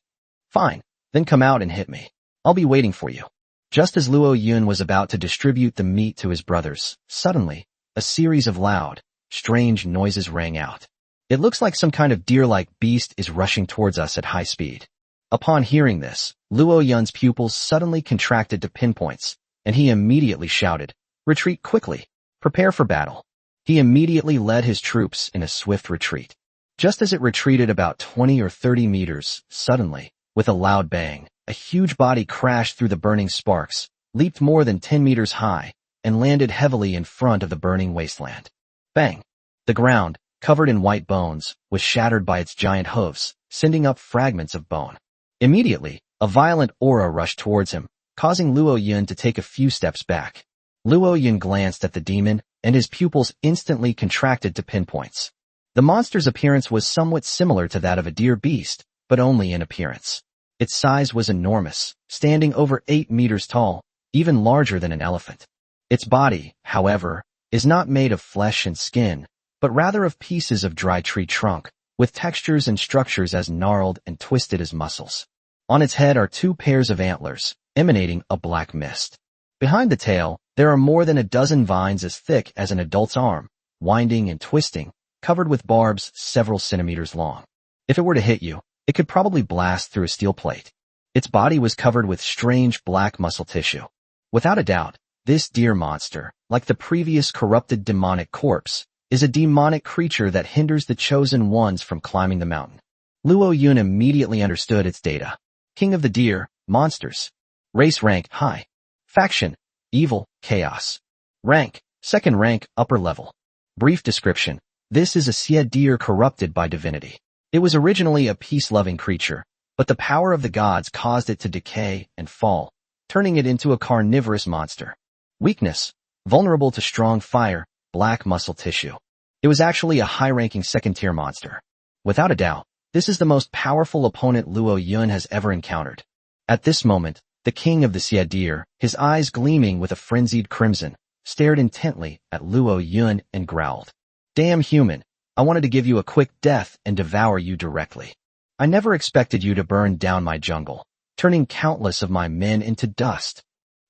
Speaker 1: Fine, then come out and hit me. I'll be waiting for you. Just as Luo Yun was about to distribute the meat to his brothers, suddenly, a series of loud, strange noises rang out. It looks like some kind of deer-like beast is rushing towards us at high speed. Upon hearing this, Luo Yun's pupils suddenly contracted to pinpoints, and he immediately shouted, "Retreat quickly! Prepare for battle!" He immediately led his troops in a swift retreat. Just as it retreated about 20 or 30 meters, suddenly, with a loud bang, a huge body crashed through the burning sparks, leaped more than 10 meters high, and landed heavily in front of the burning wasteland. Bang! The ground, covered in white bones, was shattered by its giant hooves, sending up fragments of bone. Immediately, a violent aura rushed towards him, causing Luo Yun to take a few steps back. Luo Yun glanced at the demon, and his pupils instantly contracted to pinpoints. The monster's appearance was somewhat similar to that of a deer beast, but only in appearance. Its size was enormous, standing over 8 meters tall, even larger than an elephant. Its body, however, is not made of flesh and skin, but rather of pieces of dry tree trunk, with textures and structures as gnarled and twisted as muscles. On its head are 2 pairs of antlers, emanating a black mist. Behind the tail, there are more than a dozen vines as thick as an adult's arm, winding and twisting, covered with barbs several centimeters long. If it were to hit you, it could probably blast through a steel plate. Its body was covered with strange black muscle tissue. Without a doubt, this deer monster, like the previous corrupted demonic corpse, is a demonic creature that hinders the chosen ones from climbing the mountain. Luo Yun immediately understood its data. King of the Deer, monsters. Race rank, high. Faction, evil, chaos. Rank, second rank, upper level. Brief description, this is a Xie deer corrupted by divinity. It was originally a peace-loving creature, but the power of the gods caused it to decay and fall, turning it into a carnivorous monster. Weakness, vulnerable to strong fire, black muscle tissue. It was actually a high-ranking second-tier monster. Without a doubt, this is the most powerful opponent Luo Yun has ever encountered. At this moment, the king of the Xie deer, his eyes gleaming with a frenzied crimson, stared intently at Luo Yun and growled. Damn human, I wanted to give you a quick death and devour you directly. I never expected you to burn down my jungle, turning countless of my men into dust.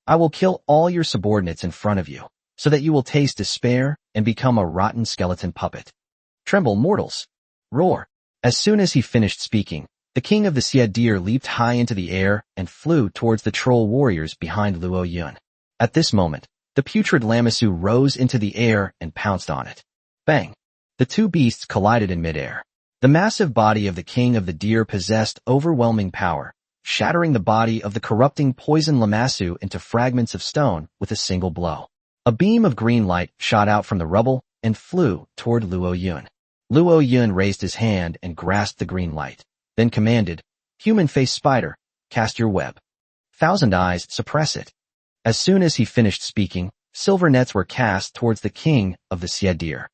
Speaker 1: I will kill all your subordinates in front of you, so that you will taste despair and become a rotten skeleton puppet. Tremble, mortals! Roar! As soon as he finished speaking, the king of the Xie deer leaped high into the air and flew towards the troll warriors behind Luo Yun. At this moment, the putrid Lamassu rose into the air and pounced on it. Bang! The 2 beasts collided in midair. The massive body of the king of the deer possessed overwhelming power, shattering the body of the corrupting poison Lamassu into fragments of stone with a single blow. A beam of green light shot out from the rubble and flew toward Luo Yun. Luo Yun raised his hand and grasped the green light, then commanded, Human-faced spider, cast your web. Thousand Eyes, suppress it. As soon as he finished speaking, silver nets were cast towards the king of the Xie deer.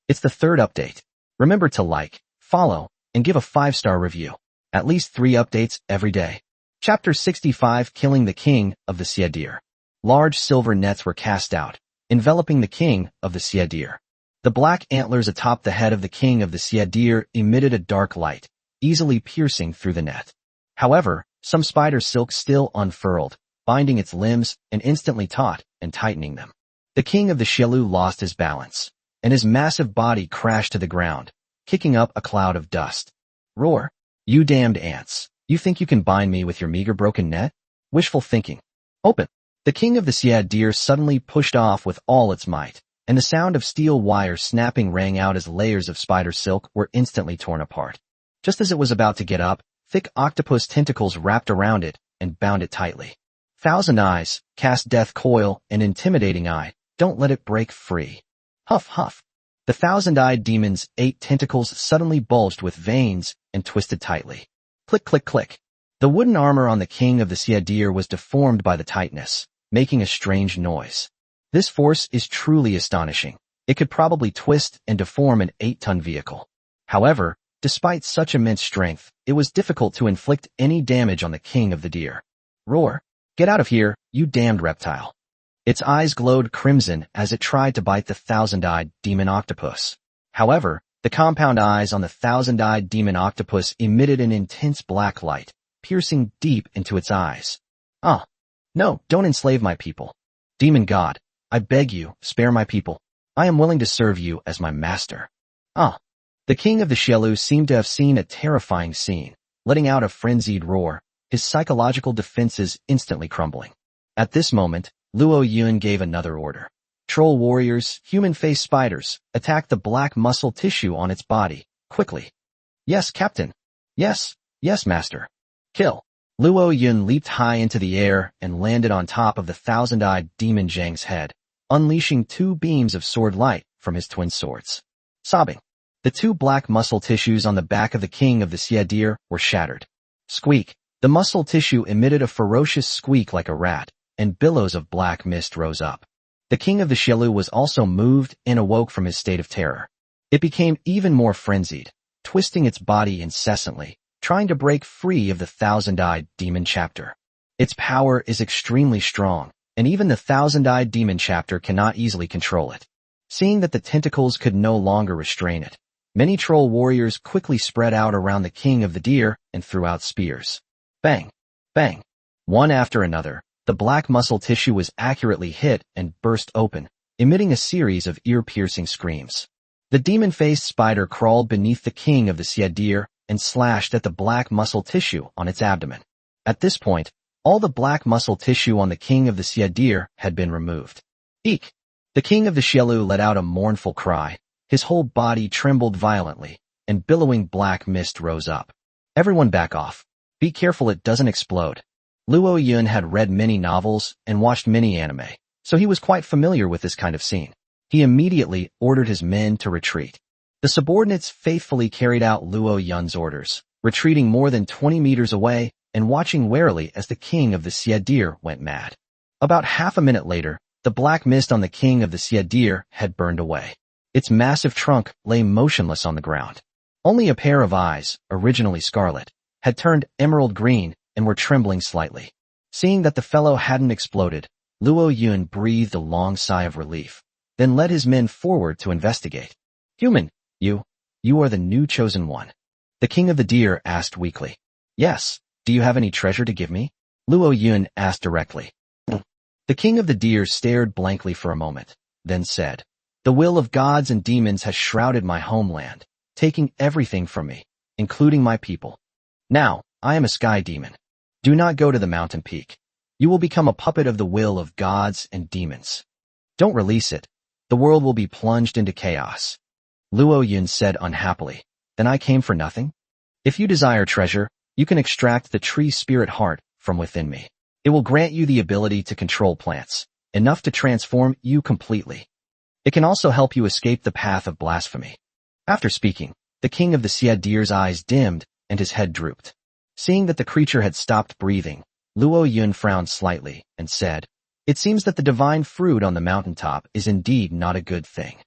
Speaker 1: It's the 3rd update. Remember to like, follow, and give a 5-star review. At least 3 updates every day. Chapter 65, Killing the King of the Xie deer. Large silver nets were cast out, enveloping the king of the Xie deer. The black antlers atop the head of the king of the Xie deer emitted a dark light, easily piercing through the net. However, some spider silk still unfurled, binding its limbs and instantly taut and tightening them. The king of the Xielu lost his balance, and his massive body crashed to the ground, kicking up a cloud of dust. Roar. You damned ants. You think you can bind me with your meager broken net? Wishful thinking. Open. The king of the Devours suddenly pushed off with all its might, and the sound of steel wire snapping rang out as layers of spider silk were instantly torn apart. Just as it was about to get up, thick octopus tentacles wrapped around it and bound it tightly. Thousand eyes, cast death coil, an intimidating eye. Don't let it break free. Huff, huff. The thousand-eyed demon's 8 tentacles suddenly bulged with veins and twisted tightly. Click, click, click. The wooden armor on the king of the Devours was deformed by the tightness, making a strange noise. This force is truly astonishing. It could probably twist and deform an 8-ton vehicle. However, despite such immense strength, it was difficult to inflict any damage on the king of the deer. Roar. Get out of here, you damned reptile. Its eyes glowed crimson as it tried to bite the thousand-eyed demon octopus. However, the compound eyes on the thousand-eyed demon octopus emitted an intense black light, piercing deep into its eyes. Ah! No, don't enslave my people. Demon god, I beg you, spare my people. I am willing to serve you as my master. Ah! The king of the Devours seemed to have seen a terrifying scene, letting out a frenzied roar, his psychological defenses instantly crumbling. At this moment, Luo Yun gave another order. Troll warriors, human-faced spiders, attack the black muscle tissue on its body, quickly. Yes, captain. Yes, yes, master. Kill. Luo Yun leaped high into the air and landed on top of the thousand-eyed demon Zhang's head, unleashing 2 beams of sword light from his twin swords. Sobbing. The 2 black muscle tissues on the back of the king of the Devours were shattered. Squeak. The muscle tissue emitted a ferocious squeak like a rat, and billows of black mist rose up. The king of the Devours was also moved and awoke from his state of terror. It became even more frenzied, twisting its body incessantly, trying to break free of the thousand-eyed demon chapter. Its power is extremely strong, and even the thousand-eyed demon chapter cannot easily control it. Seeing that the tentacles could no longer restrain it, many troll warriors quickly spread out around the king of the deer and threw out spears. Bang! Bang! One after another, the black muscle tissue was accurately hit and burst open, emitting a series of ear-piercing screams. The demon-faced spider crawled beneath the king of the Devours and slashed at the black muscle tissue on its abdomen. At this point, all the black muscle tissue on the king of the Devours had been removed. Eek! The king of the Devours let out a mournful cry. His whole body trembled violently, and billowing black mist rose up. Everyone back off. Be careful it doesn't explode. Luo Yun had read many novels and watched many anime, so he was quite familiar with this kind of scene. He immediately ordered his men to retreat. The subordinates faithfully carried out Luo Yun's orders, retreating more than 20 meters away and watching warily as the king of the Devours went mad. About half a minute later, the black mist on the king of the Devours had burned away. Its massive trunk lay motionless on the ground. Only a pair of eyes, originally scarlet, had turned emerald green and were trembling slightly. Seeing that the fellow hadn't exploded, Luo Yun breathed a long sigh of relief, then led his men forward to investigate. Human, you are the new chosen one. The king of the deer asked weakly. Yes, do you have any treasure to give me? Luo Yun asked directly. The king of the deer stared blankly for a moment, then said, The will of gods and demons has shrouded my homeland, taking everything from me, including my people. Now, I am a sky demon. Do not go to the mountain peak. You will become a puppet of the will of gods and demons. Don't release it. The world will be plunged into chaos. Luo Yun said unhappily, Then I came for nothing? If you desire treasure, you can extract the tree spirit heart from within me. It will grant you the ability to control plants, enough to transform you completely. It can also help you escape the path of blasphemy. After speaking, the king of the Devours' eyes dimmed and his head drooped. Seeing that the creature had stopped breathing, Luo Yun frowned slightly and said, It seems that the divine fruit on the mountaintop is indeed not a good thing.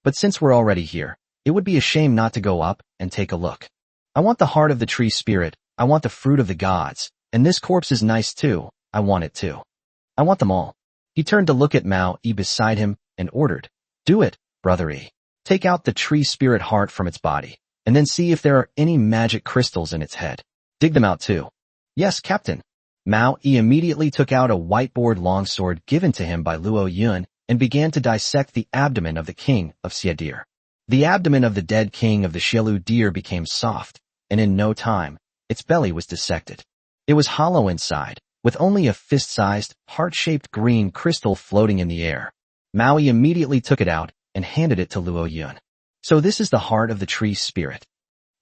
Speaker 1: But since we're already here, it would be a shame not to go up and take a look. I want the heart of the tree spirit, I want the fruit of the gods, and this corpse is nice too, I want it too. I want them all. He turned to look at Mao E beside him and ordered, Do it, brother E. Take out the tree spirit heart from its body, and then see if there are any magic crystals in its head. Dig them out too. Yes, Captain. Mao E immediately took out a whiteboard longsword given to him by Luo Yun and began to dissect the abdomen of the king of Devours. The abdomen of the dead king of the Xielu deer became soft, and in no time, its belly was dissected. It was hollow inside, with only a fist-sized, heart-shaped green crystal floating in the air. Maui immediately took it out and handed it to Luo Yun. So this is the heart of the tree spirit.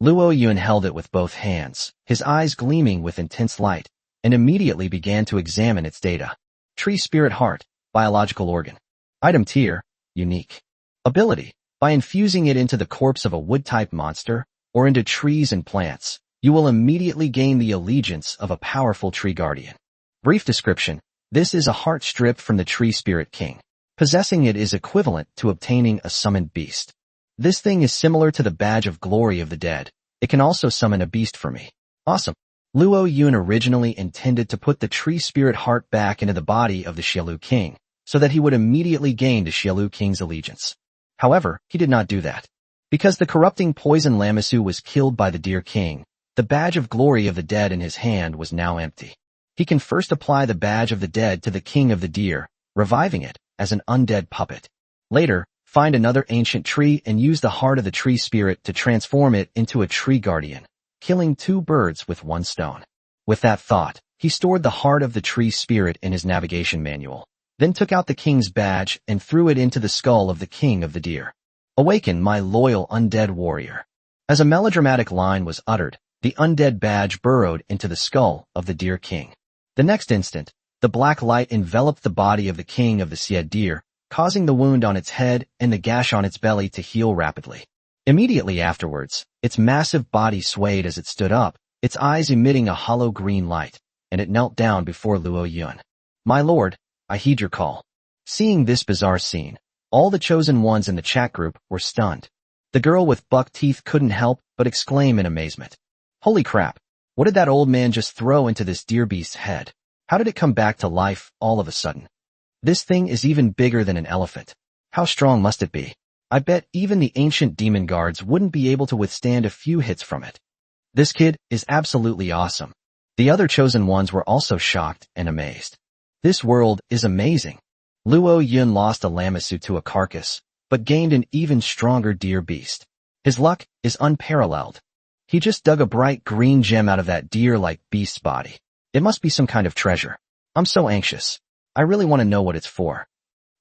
Speaker 1: Luo Yun held it with both hands, his eyes gleaming with intense light, and immediately began to examine its data. Tree spirit heart, biological organ. Item tier, unique. Ability, by infusing it into the corpse of a wood-type monster, or into trees and plants, you will immediately gain the allegiance of a powerful tree guardian. Brief description, this is a heart strip from the tree spirit king. Possessing it is equivalent to obtaining a summoned beast. This thing is similar to the badge of glory of the dead. It can also summon a beast for me. Awesome. Luo Yun originally intended to put the tree spirit heart back into the body of the Xielu king, so that he would immediately gain the Xielu king's allegiance. However, he did not do that. Because the corrupting poison Lamasu was killed by the deer king, the badge of glory of the dead in his hand was now empty. He can first apply the badge of the dead to the king of the deer, reviving it as an undead puppet. Later, find another ancient tree and use the heart of the tree spirit to transform it into a tree guardian, killing 2 birds with 1 stone. With that thought, he stored the heart of the tree spirit in his navigation manual, then took out the king's badge and threw it into the skull of the king of the deer. Awaken, my loyal undead warrior. As a melodramatic line was uttered, the undead badge burrowed into the skull of the deer king. The next instant, the black light enveloped the body of the king of the Sied deer, causing the wound on its head and the gash on its belly to heal rapidly. Immediately afterwards, its massive body swayed as it stood up, its eyes emitting a hollow green light, and it knelt down before Luo Yun. My lord, I heed your call. Seeing this bizarre scene, all the chosen ones in the chat group were stunned. The girl with buck teeth couldn't help but exclaim in amazement. Holy crap, what did that old man just throw into this deer beast's head? How did it come back to life all of a sudden? This thing is even bigger than an elephant. How strong must it be? I bet even the ancient demon guards wouldn't be able to withstand a few hits from it. This kid is absolutely awesome. The other chosen ones were also shocked and amazed. This world is amazing. Luo Yun lost a Lamasu to a carcass, but gained an even stronger deer beast. His luck is unparalleled. He just dug a bright green gem out of that deer-like beast's body. It must be some kind of treasure. I'm so anxious. I really want to know what it's for.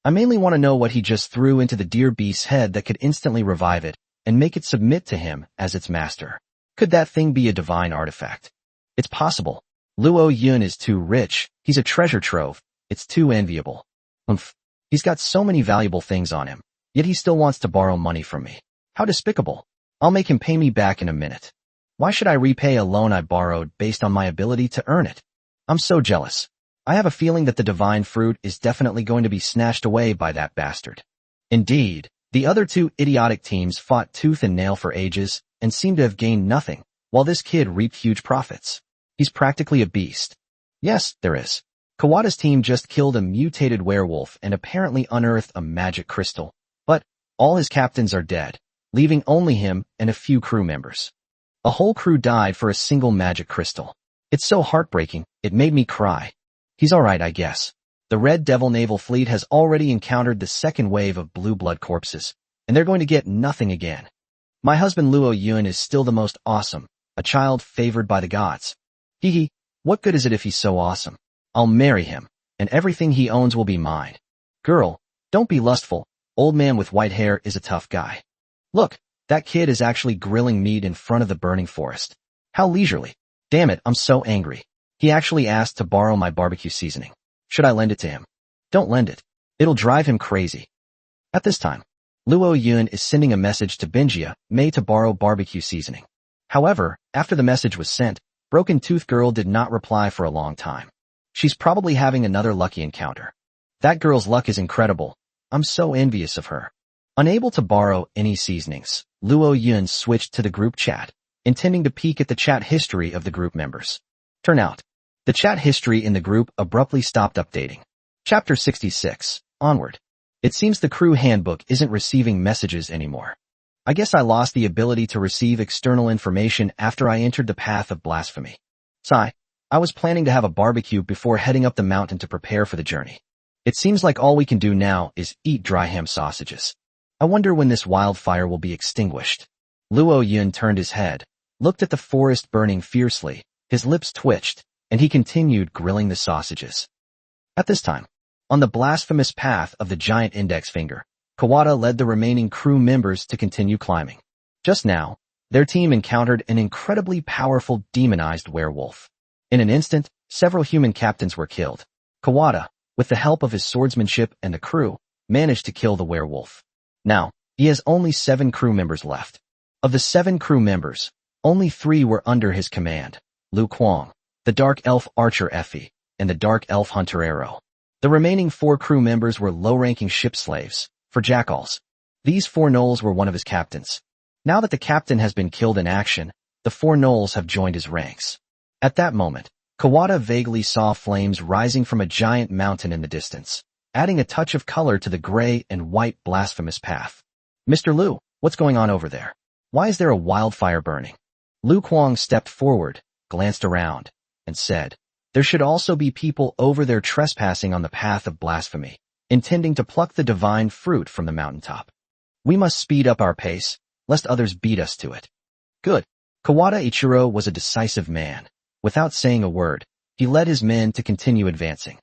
Speaker 1: I mainly want to know what he just threw into the deer beast's head that could instantly revive it and make it submit to him as its master. Could that thing be a divine artifact? It's possible. Luo Yun is too rich. He's a treasure trove. It's too enviable. He's got so many valuable things on him, yet he still wants to borrow money from me. How despicable. I'll make him pay me back in a minute. Why should I repay a loan I borrowed based on my ability to earn it? I'm so jealous. I have a feeling that the divine fruit is definitely going to be snatched away by that bastard. Indeed, the other 2 idiotic teams fought tooth and nail for ages and seemed to have gained nothing, while this kid reaped huge profits. He's practically a beast. Yes, there is. Kawada's team just killed a mutated werewolf and apparently unearthed a magic crystal, but all his captains are dead, leaving only him and a few crew members. A whole crew died for a single magic crystal. It's so heartbreaking, it made me cry. He's alright, I guess. The Red Devil naval fleet has already encountered the second wave of blue blood corpses, and they're going to get nothing again. My husband Luo Yun is still the most awesome, a child favored by the gods. Hee, what good is it if he's so awesome? I'll marry him, and everything he owns will be mine. Girl, don't be lustful. Old man with white hair is a tough guy. Look, that kid is actually grilling meat in front of the burning forest. How leisurely. Damn it, I'm so angry. He actually asked to borrow my barbecue seasoning. Should I lend it to him? Don't lend it. It'll drive him crazy. At this time, Luo Yun is sending a message to Binjia, Mei to borrow barbecue seasoning. However, after the message was sent, Broken Tooth Girl did not reply for a long time. She's probably having another lucky encounter. That girl's luck is incredible. I'm so envious of her. Unable to borrow any seasonings, Luo Yun switched to the group chat, intending to peek at the chat history of the group members. Turn out, the chat history in the group abruptly stopped updating. Chapter 66, Onward. It seems the crew handbook isn't receiving messages anymore. I guess I lost the ability to receive external information after I entered the path of blasphemy. Sigh. I was planning to have a barbecue before heading up the mountain to prepare for the journey. It seems like all we can do now is eat dry ham sausages. I wonder when this wildfire will be extinguished. Luo Yun turned his head, looked at the forest burning fiercely, his lips twitched, and he continued grilling the sausages. At this time, on the blasphemous path of the giant index finger, Kawada led the remaining crew members to continue climbing. Just now, their team encountered an incredibly powerful demonized werewolf. In an instant, several human captains were killed. Kawada, with the help of his swordsmanship and the crew, managed to kill the werewolf. Now, he has only 7 crew members left. Of the 7 crew members, only 3 were under his command: Lu Kuang, the Dark Elf Archer Effie, and the Dark Elf Hunter Arrow. The remaining 4 crew members were low-ranking ship slaves, for jackals. These 4 gnolls were one of his captains. Now that the captain has been killed in action, the 4 gnolls have joined his ranks. At that moment, Kawada vaguely saw flames rising from a giant mountain in the distance, adding a touch of color to the gray and white blasphemous path. Mr. Lu, what's going on over there? Why is there a wildfire burning? Lu Kuang stepped forward, glanced around, and said, there should also be people over there trespassing on the path of blasphemy, intending to pluck the divine fruit from the mountaintop. We must speed up our pace, lest others beat us to it. Good. Kawada Ichiro was a decisive man. Without saying a word, he led his men to continue advancing.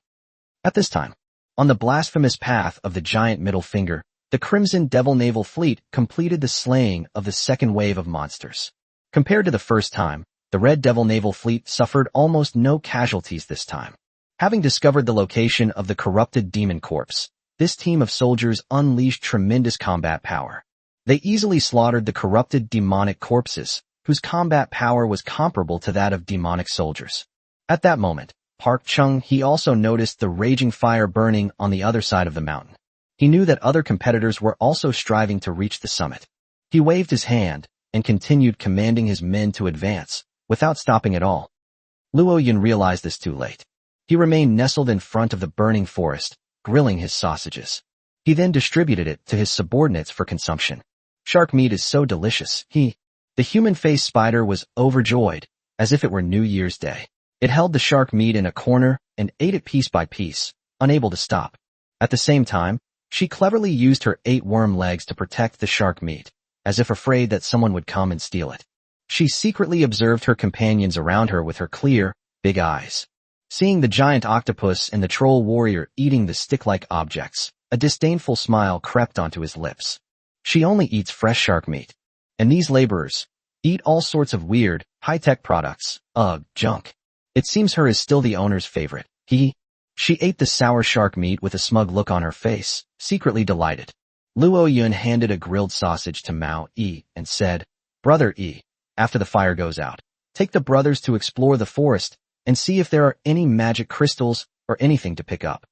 Speaker 1: At this time, on the blasphemous path of the giant middle finger, the Crimson Devil Naval Fleet completed the slaying of the second wave of monsters. Compared to the first time, the Red Devil Naval Fleet suffered almost no casualties this time. Having discovered the location of the corrupted demon corpse, this team of soldiers unleashed tremendous combat power. They easily slaughtered the corrupted demonic corpses, whose combat power was comparable to that of demonic soldiers. At that moment, Park Chung-hee also noticed the raging fire burning on the other side of the mountain. He knew that other competitors were also striving to reach the summit. He waved his hand and continued commanding his men to advance, without stopping at all. Luo Yun realized this too late. He remained nestled in front of the burning forest, grilling his sausages. He then distributed it to his subordinates for consumption. Shark meat is so delicious, the human-faced spider was overjoyed, as if it were New Year's Day. It held the shark meat in a corner and ate it piece by piece, unable to stop. At the same time, she cleverly used her 8 worm legs to protect the shark meat, as if afraid that someone would come and steal it. She secretly observed her companions around her with her clear, big eyes. Seeing the giant octopus and the troll warrior eating the stick-like objects, a disdainful smile crept onto his lips. She only eats fresh shark meat. And these laborers eat all sorts of weird, high-tech products. Ugh, junk. It seems her is still the owner's favorite. She ate the sour shark meat with a smug look on her face, secretly delighted. Luo Yun handed a grilled sausage to Mao Yi and said, Brother Yi, after the fire goes out, take the brothers to explore the forest and see if there are any magic crystals or anything to pick up.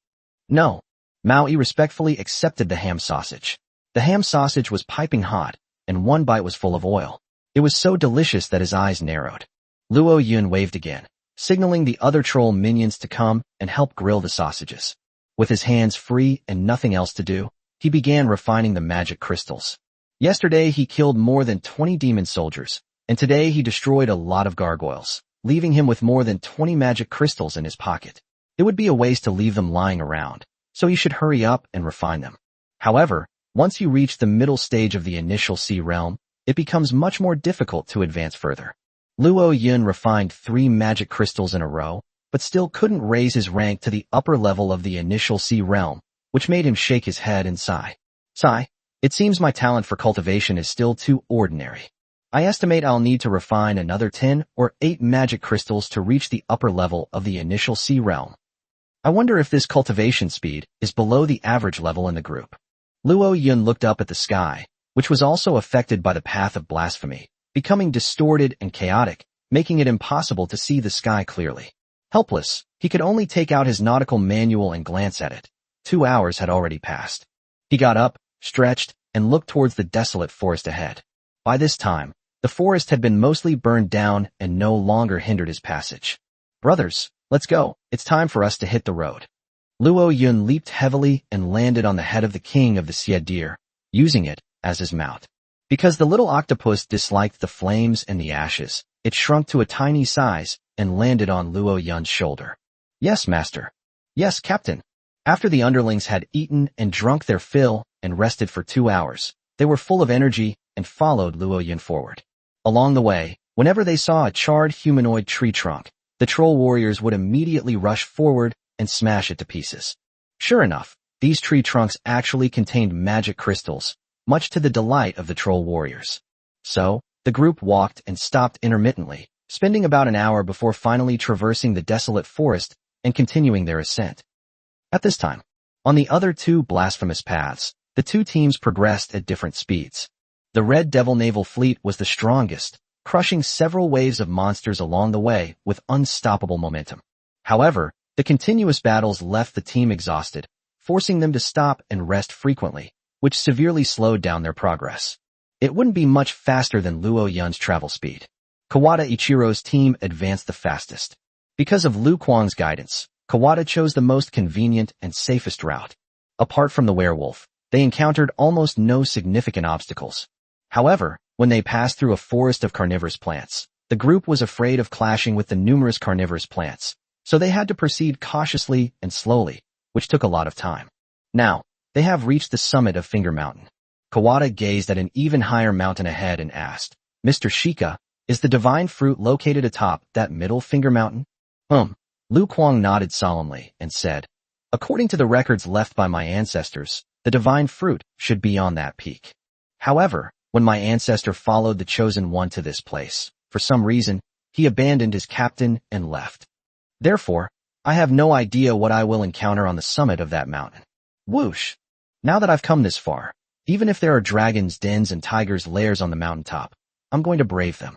Speaker 1: No. Mao Yi respectfully accepted the ham sausage. The ham sausage was piping hot, and one bite was full of oil. It was so delicious that his eyes narrowed. Luo Yun waved again, signaling the other troll minions to come and help grill the sausages. With his hands free and nothing else to do, he began refining the magic crystals. Yesterday he killed more than 20 demon soldiers, and today he destroyed a lot of gargoyles, leaving him with more than 20 magic crystals in his pocket. It would be a waste to leave them lying around, so he should hurry up and refine them. However, once you reach the middle stage of the initial sea realm, it becomes much more difficult to advance further. Luo Yun refined 3 magic crystals in a row, but still couldn't raise his rank to the upper level of the initial sea realm, which made him shake his head and sigh. It seems my talent for cultivation is still too ordinary. I estimate I'll need to refine another 10 or 8 magic crystals to reach the upper level of the initial sea realm. I wonder if this cultivation speed is below the average level in the group. Luo Yun looked up at the sky, which was also affected by the path of blasphemy, becoming distorted and chaotic, making it impossible to see the sky clearly. Helpless, he could only take out his nautical manual and glance at it. 2 hours had already passed. He got up, stretched, and looked towards the desolate forest ahead. By this time, the forest had been mostly burned down and no longer hindered his passage. Brothers, let's go. It's time for us to hit the road. Luo Yun leaped heavily and landed on the head of the king of the Xie deer, using it as his mount. Because the little octopus disliked the flames and the ashes, it shrunk to a tiny size and landed on Luo Yun's shoulder. Yes, master. Yes, captain. After the underlings had eaten and drunk their fill and rested for 2 hours, They were full of energy and followed Luo Yin forward. Along the way, whenever they saw a charred humanoid tree trunk, the troll warriors would immediately rush forward and smash it to pieces. Sure enough, these tree trunks actually contained magic crystals, much to the delight of the troll warriors. So, the group walked and stopped intermittently, spending about an hour before finally traversing the desolate forest and continuing their ascent. At this time, on the other two blasphemous paths, the two teams progressed at different speeds. The Red Devil naval fleet was the strongest, crushing several waves of monsters along the way with unstoppable momentum. However, the continuous battles left the team exhausted, forcing them to stop and rest frequently, which severely slowed down their progress. It wouldn't be much faster than Luo Yun's travel speed. Kawada Ichiro's team advanced the fastest. Because of Lu Kuang's guidance, Kawada chose the most convenient and safest route. Apart from the werewolf, they encountered almost no significant obstacles. However, when they passed through a forest of carnivorous plants, the group was afraid of clashing with the numerous carnivorous plants, so they had to proceed cautiously and slowly, which took a lot of time. Now, they have reached the summit of Finger Mountain. Kawada gazed at an even higher mountain ahead and asked, "Mr. Shika, is the divine fruit located atop that middle Finger Mountain?" Lu Kuang nodded solemnly and said, "According to the records left by my ancestors, the divine fruit should be on that peak. However, when my ancestor followed the chosen one to this place, for some reason, he abandoned his captain and left. Therefore, I have no idea what I will encounter on the summit of that mountain." Whoosh! Now that I've come this far, even if there are dragons' dens and tigers' lairs on the mountaintop, I'm going to brave them.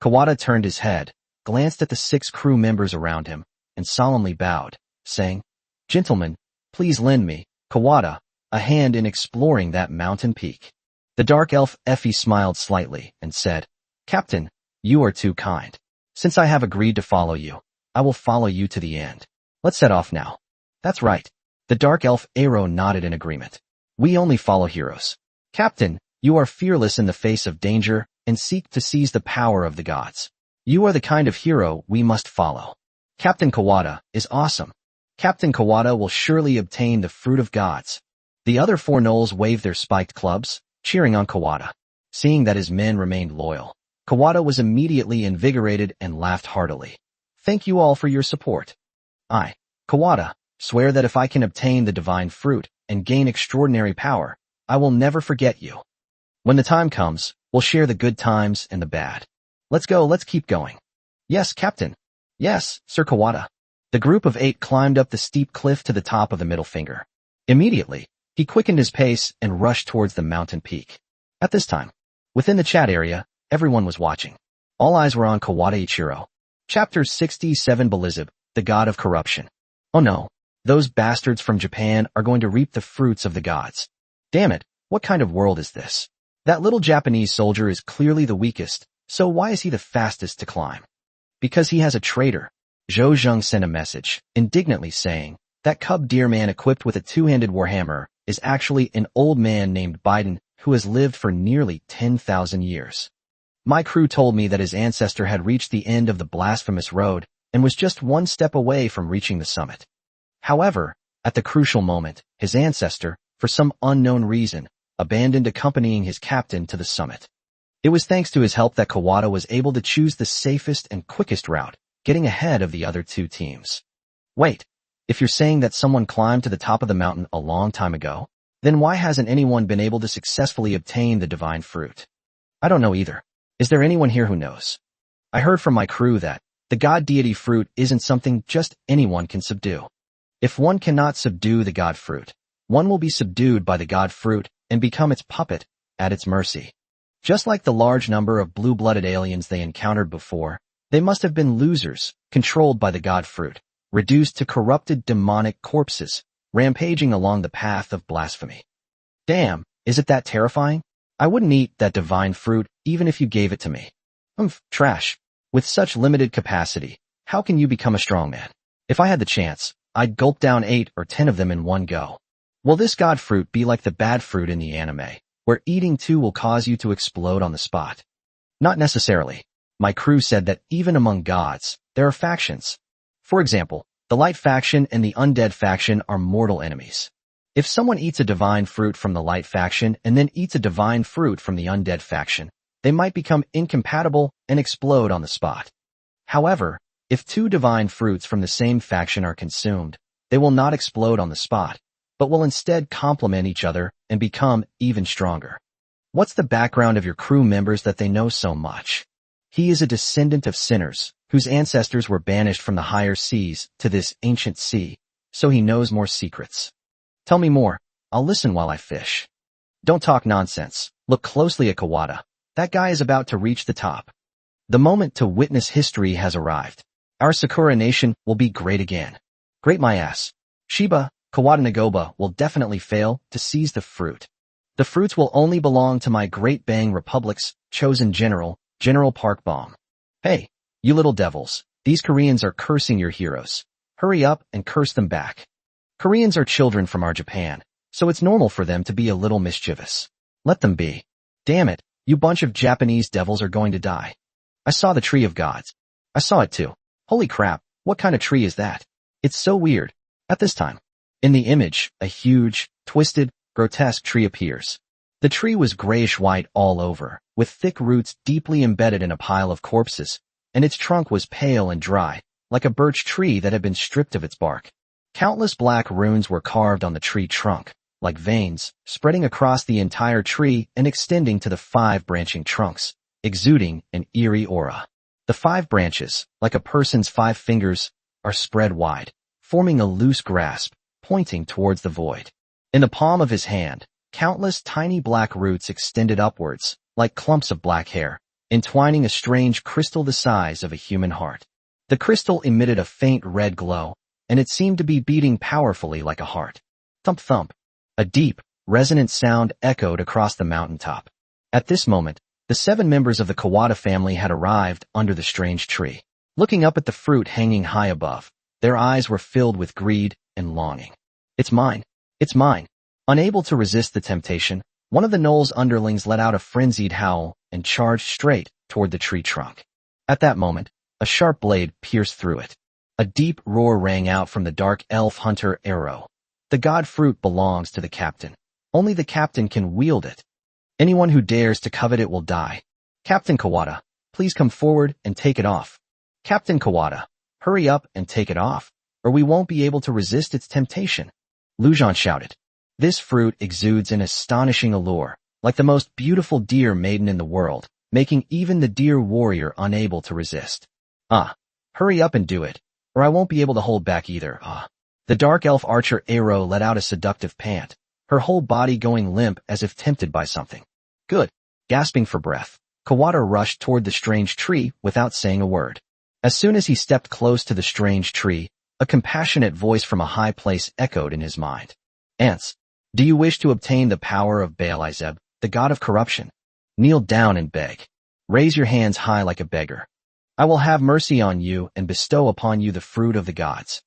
Speaker 1: Kawada turned his head, glanced at the 6 crew members around him, and solemnly bowed, saying, "Gentlemen, please lend me, Kawada, a hand in exploring that mountain peak." The dark elf Effie smiled slightly and said, "Captain, you are too kind. Since I have agreed to follow you, I will follow you to the end. Let's set off now." "That's right." The dark elf Aero nodded in agreement. "We only follow heroes. Captain, you are fearless in the face of danger and seek to seize the power of the gods. You are the kind of hero we must follow. Captain Kawada is awesome. Captain Kawada will surely obtain the fruit of gods." The other 4 gnolls waved their spiked clubs, cheering on Kawada. Seeing that his men remained loyal, Kawada was immediately invigorated and laughed heartily. "Thank you all for your support. I, Kawada, swear that if I can obtain the divine fruit and gain extraordinary power, I will never forget you. When the time comes, we'll share the good times and the bad. Let's go, let's keep going." "Yes, Captain." "Yes, Sir Kawada." The group of 8 climbed up the steep cliff to the top of the middle finger. Immediately, he quickened his pace and rushed towards the mountain peak. At this time, within the chat area, everyone was watching. All eyes were on Kawada Ichiro. Chapter 67 Belizeb, the God of Corruption. Oh no, those bastards from Japan are going to reap the fruits of the gods. Damn it, what kind of world is this? That little Japanese soldier is clearly the weakest, so why is he the fastest to climb? Because he has a traitor. Zhou Zheng sent a message, indignantly saying, that cub deer man equipped with a 2-handed warhammer is actually an old man named Biden who has lived for nearly 10,000 years. My crew told me that his ancestor had reached the end of the blasphemous road and was just 1 step away from reaching the summit. However, at the crucial moment, his ancestor, for some unknown reason, abandoned accompanying his captain to the summit. It was thanks to his help that Kawada was able to choose the safest and quickest route, getting ahead of the other 2 teams. Wait, if you're saying that someone climbed to the top of the mountain a long time ago, then why hasn't anyone been able to successfully obtain the divine fruit? I don't know either. Is there anyone here who knows? I heard from my crew that the god deity fruit isn't something just anyone can subdue. If one cannot subdue the god fruit, one will be subdued by the god fruit and become its puppet, at its mercy. Just like the large number of blue-blooded aliens they encountered before, they must have been losers, controlled by the god fruit, reduced to corrupted demonic corpses, rampaging along the path of blasphemy. Damn, is it that terrifying? I wouldn't eat that divine fruit even if you gave it to me. Trash. With such limited capacity, how can you become a strongman? If I had the chance, I'd gulp down 8 or 10 of them in one go. Will this god fruit be like the bad fruit in the anime, where eating 2 will cause you to explode on the spot? Not necessarily. My crew said that even among gods, there are factions. For example, the light faction and the undead faction are mortal enemies. If someone eats a divine fruit from the light faction and then eats a divine fruit from the undead faction, they might become incompatible and explode on the spot. However, if two divine fruits from the same faction are consumed, they will not explode on the spot, but will instead complement each other and become even stronger. What's the background of your crew members that they know so much? He is a descendant of sinners, whose ancestors were banished from the higher seas to this ancient sea, so he knows more secrets. Tell me more. I'll listen while I fish. Don't talk nonsense. Look closely at Kawada. That guy is about to reach the top. The moment to witness history has arrived. Our Sakura nation will be great again. Great my ass. Shiba, Kawada Nagoba will definitely fail to seize the fruit. The fruits will only belong to my Great Bang Republic's chosen general, General Park Bomb. Hey, you little devils, these Koreans are cursing your heroes. Hurry up and curse them back. Koreans are children from our Japan, so it's normal for them to be a little mischievous. Let them be. Damn it, you bunch of Japanese devils are going to die. I saw the Tree of Gods. I saw it too. Holy crap, what kind of tree is that? It's so weird. At this time, in the image, a huge, twisted, grotesque tree appears. The tree was grayish-white all over, with thick roots deeply embedded in a pile of corpses, and its trunk was pale and dry, like a birch tree that had been stripped of its bark. Countless black runes were carved on the tree trunk, like veins, spreading across the entire tree and extending to the 5 branching trunks, exuding an eerie aura. The 5 branches, like a person's 5 fingers, are spread wide, forming a loose grasp, pointing towards the void. In the palm of his hand, countless tiny black roots extended upwards, like clumps of black hair, entwining a strange crystal the size of a human heart. The crystal emitted a faint red glow, and it seemed to be beating powerfully like a heart. Thump thump. A deep, resonant sound echoed across the mountaintop. At this moment, the 7 members of the Kawada family had arrived under the strange tree. Looking up at the fruit hanging high above, their eyes were filled with greed and longing. It's mine. It's mine. Unable to resist the temptation, one of the Knoll's underlings let out a frenzied howl and charged straight toward the tree trunk. At that moment, a sharp blade pierced through it. A deep roar rang out from the dark elf hunter Arrow. The god fruit belongs to the captain. Only the captain can wield it. Anyone who dares to covet it will die. Captain Kawada, please come forward and take it off. Captain Kawada, hurry up and take it off, or we won't be able to resist its temptation. Lujan shouted. This fruit exudes an astonishing allure, like the most beautiful deer maiden in the world, making even the deer warrior unable to resist. Hurry up and do it, or I won't be able to hold back either. The dark elf archer Arrow let out a seductive pant, her whole body going limp as if tempted by something. Good. Gasping for breath, Kawada rushed toward the strange tree without saying a word. As soon as he stepped close to the strange tree, a compassionate voice from a high place echoed in his mind. Ants, do you wish to obtain the power of Baal-Izeb, the god of corruption? Kneel down and beg. Raise your hands high like a beggar. I will have mercy on you and bestow upon you the fruit of the gods.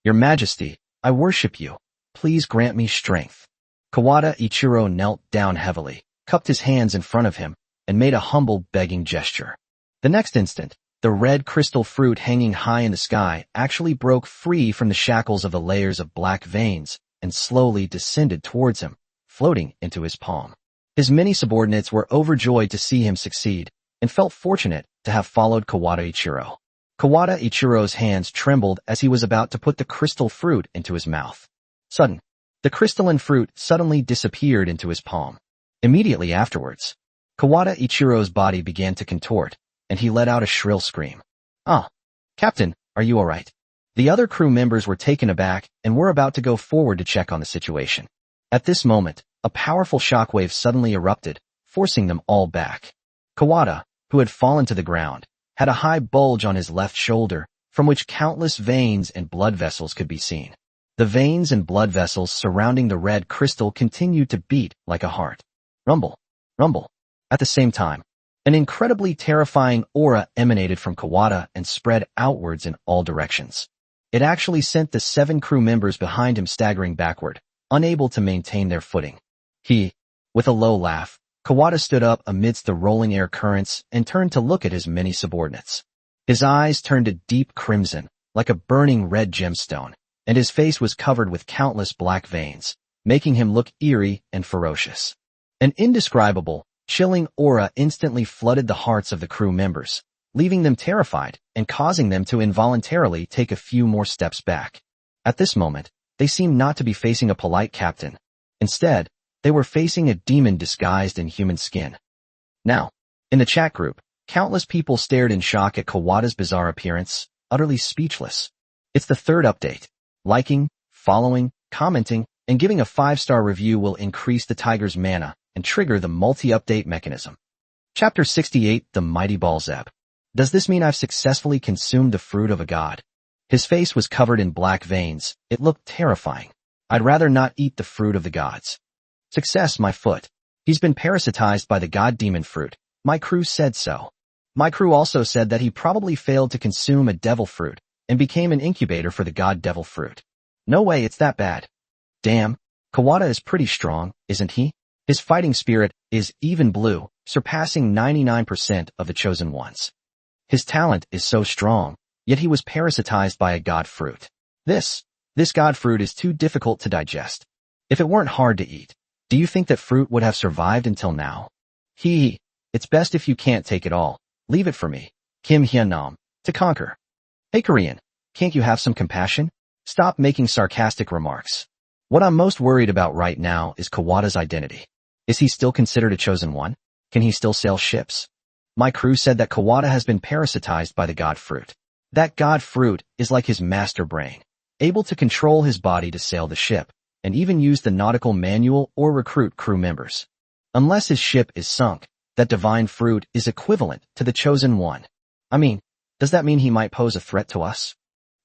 Speaker 1: Your Majesty, I worship you. Please grant me strength. Kawada Ichiro knelt down heavily, cupped his hands in front of him, and made a humble begging gesture. The next instant, the red crystal fruit hanging high in the sky actually broke free from the shackles of the layers of black veins and slowly descended towards him, floating into his palm. His many subordinates were overjoyed to see him succeed and felt fortunate to have followed Kawada Ichiro. Kawada Ichiro's hands trembled as he was about to put the crystal fruit into his mouth. The crystalline fruit suddenly disappeared into his palm. Immediately afterwards, Kawada Ichiro's body began to contort, and he let out a shrill scream. Captain, are you alright? The other crew members were taken aback and were about to go forward to check on the situation. At this moment, a powerful shockwave suddenly erupted, forcing them all back. Kawada, who had fallen to the ground, had a high bulge on his left shoulder, from which countless veins and blood vessels could be seen. The veins and blood vessels surrounding the red crystal continued to beat like a heart. Rumble, rumble. At the same time, an incredibly terrifying aura emanated from Kawada and spread outwards in all directions. It actually sent the 7 crew members behind him staggering backward, unable to maintain their footing. With a low laugh, Kawada stood up amidst the rolling air currents and turned to look at his many subordinates. His eyes turned a deep crimson, like a burning red gemstone, and his face was covered with countless black veins, making him look eerie and ferocious. An indescribable, chilling aura instantly flooded the hearts of the crew members, leaving them terrified and causing them to involuntarily take a few more steps back. At this moment, they seemed not to be facing a polite captain. Instead, they were facing a demon disguised in human skin. Now, in the chat group, countless people stared in shock at Kawada's bizarre appearance, utterly speechless. It's the third update. Liking, following, commenting, and giving a 5-star review will increase the tiger's mana and trigger the multi-update mechanism. Chapter 68, The Mighty Beelzebub. Does this mean I've successfully consumed the fruit of a god? His face was covered in black veins. It looked terrifying. I'd rather not eat the fruit of the gods. Success, my foot. He's been parasitized by the god demon fruit. My crew said so. My crew also said that he probably failed to consume a devil fruit and became an incubator for the god devil fruit. No way it's that bad. Damn, Kawada is pretty strong, isn't he? His fighting spirit is even blue, surpassing 99% of the chosen ones. His talent is so strong, yet he was parasitized by a god fruit. This god fruit is too difficult to digest. If it weren't hard to eat, do you think that fruit would have survived until now? It's best if you can't take it all. Leave it for me, Kim Hyun-nam, to conquer. Hey Korean, can't you have some compassion? Stop making sarcastic remarks. What I'm most worried about right now is Kawada's identity. Is he still considered a chosen one? Can he still sail ships? My crew said that Kawada has been parasitized by the god fruit. That god fruit is like his master brain, able to control his body to sail the ship, and even use the nautical manual or recruit crew members. Unless his ship is sunk, that divine fruit is equivalent to the chosen one. I mean, does that mean he might pose a threat to us?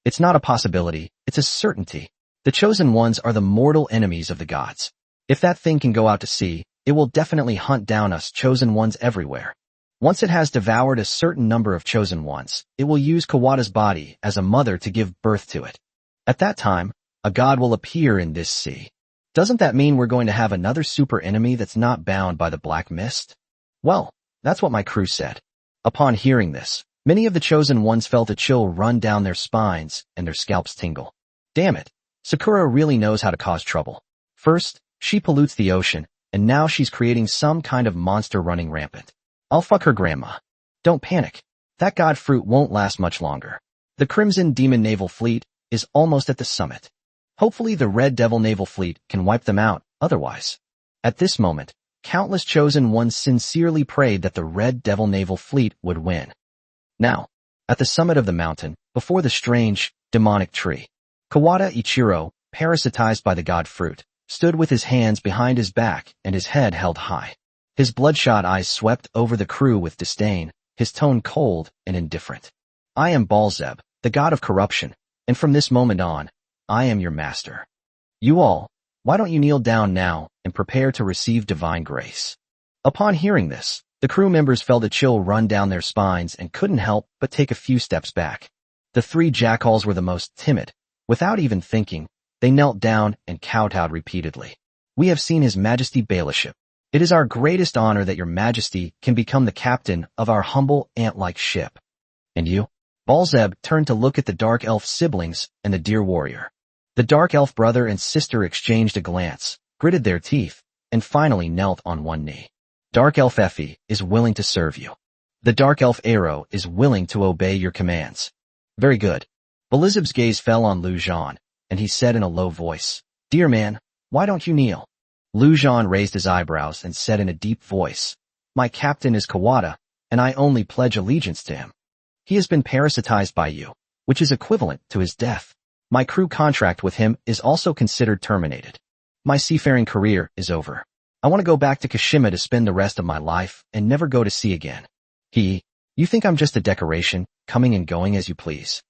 Speaker 1: It's not a possibility, it's a certainty. The chosen ones are the mortal enemies of the gods. If that thing can go out to sea, it will definitely hunt down us chosen ones everywhere. Once it has devoured a certain number of chosen ones, it will use Kawada's body as a mother to give birth to it. At that time, a god will appear in this sea. Doesn't that mean we're going to have another super enemy that's not bound by the black mist? Well, that's what my crew said. Upon hearing this, many of the chosen ones felt a chill run down their spines and their scalps tingle. Damn it, Sakura really knows how to cause trouble. First, she pollutes the ocean, and now she's creating some kind of monster running rampant. I'll fuck her grandma. Don't panic. That god fruit won't last much longer. The Crimson Demon Naval Fleet is almost at the summit. Hopefully the Red Devil Naval Fleet can wipe them out, otherwise. At this moment, countless chosen ones sincerely prayed that the Red Devil Naval Fleet would win. Now, at the summit of the mountain, before the strange, demonic tree, Kawada Ichiro, parasitized by the god fruit, stood with his hands behind his back and his head held high. His bloodshot eyes swept over the crew with disdain, his tone cold and indifferent. I am Beelzebub, the god of corruption, and from this moment on, I am your master. You all, why don't you kneel down now and prepare to receive divine grace? Upon hearing this, the crew members felt a chill run down their spines and couldn't help but take a few steps back. The 3 jackals were the most timid. Without even thinking, they knelt down and kowtowed repeatedly. We have seen His Majesty Bailiship. It is our greatest honor that your majesty can become the captain of our humble ant-like ship. And you? Beelzebub turned to look at the dark elf siblings and the dear warrior. The dark elf brother and sister exchanged a glance, gritted their teeth, and finally knelt on one knee. Dark elf Effie is willing to serve you. The dark elf Aero is willing to obey your commands. Very good. Beelzebub's gaze fell on Lu Zhan, and he said in a low voice, Dear man, why don't you kneel? Lu Zhan raised his eyebrows and said in a deep voice, My captain is Kawada, and I only pledge allegiance to him. He has been parasitized by you, which is equivalent to his death. My crew contract with him is also considered terminated. My seafaring career is over. I want to go back to Kashima to spend the rest of my life and never go to sea again. You think I'm just a decoration, coming and going as you please?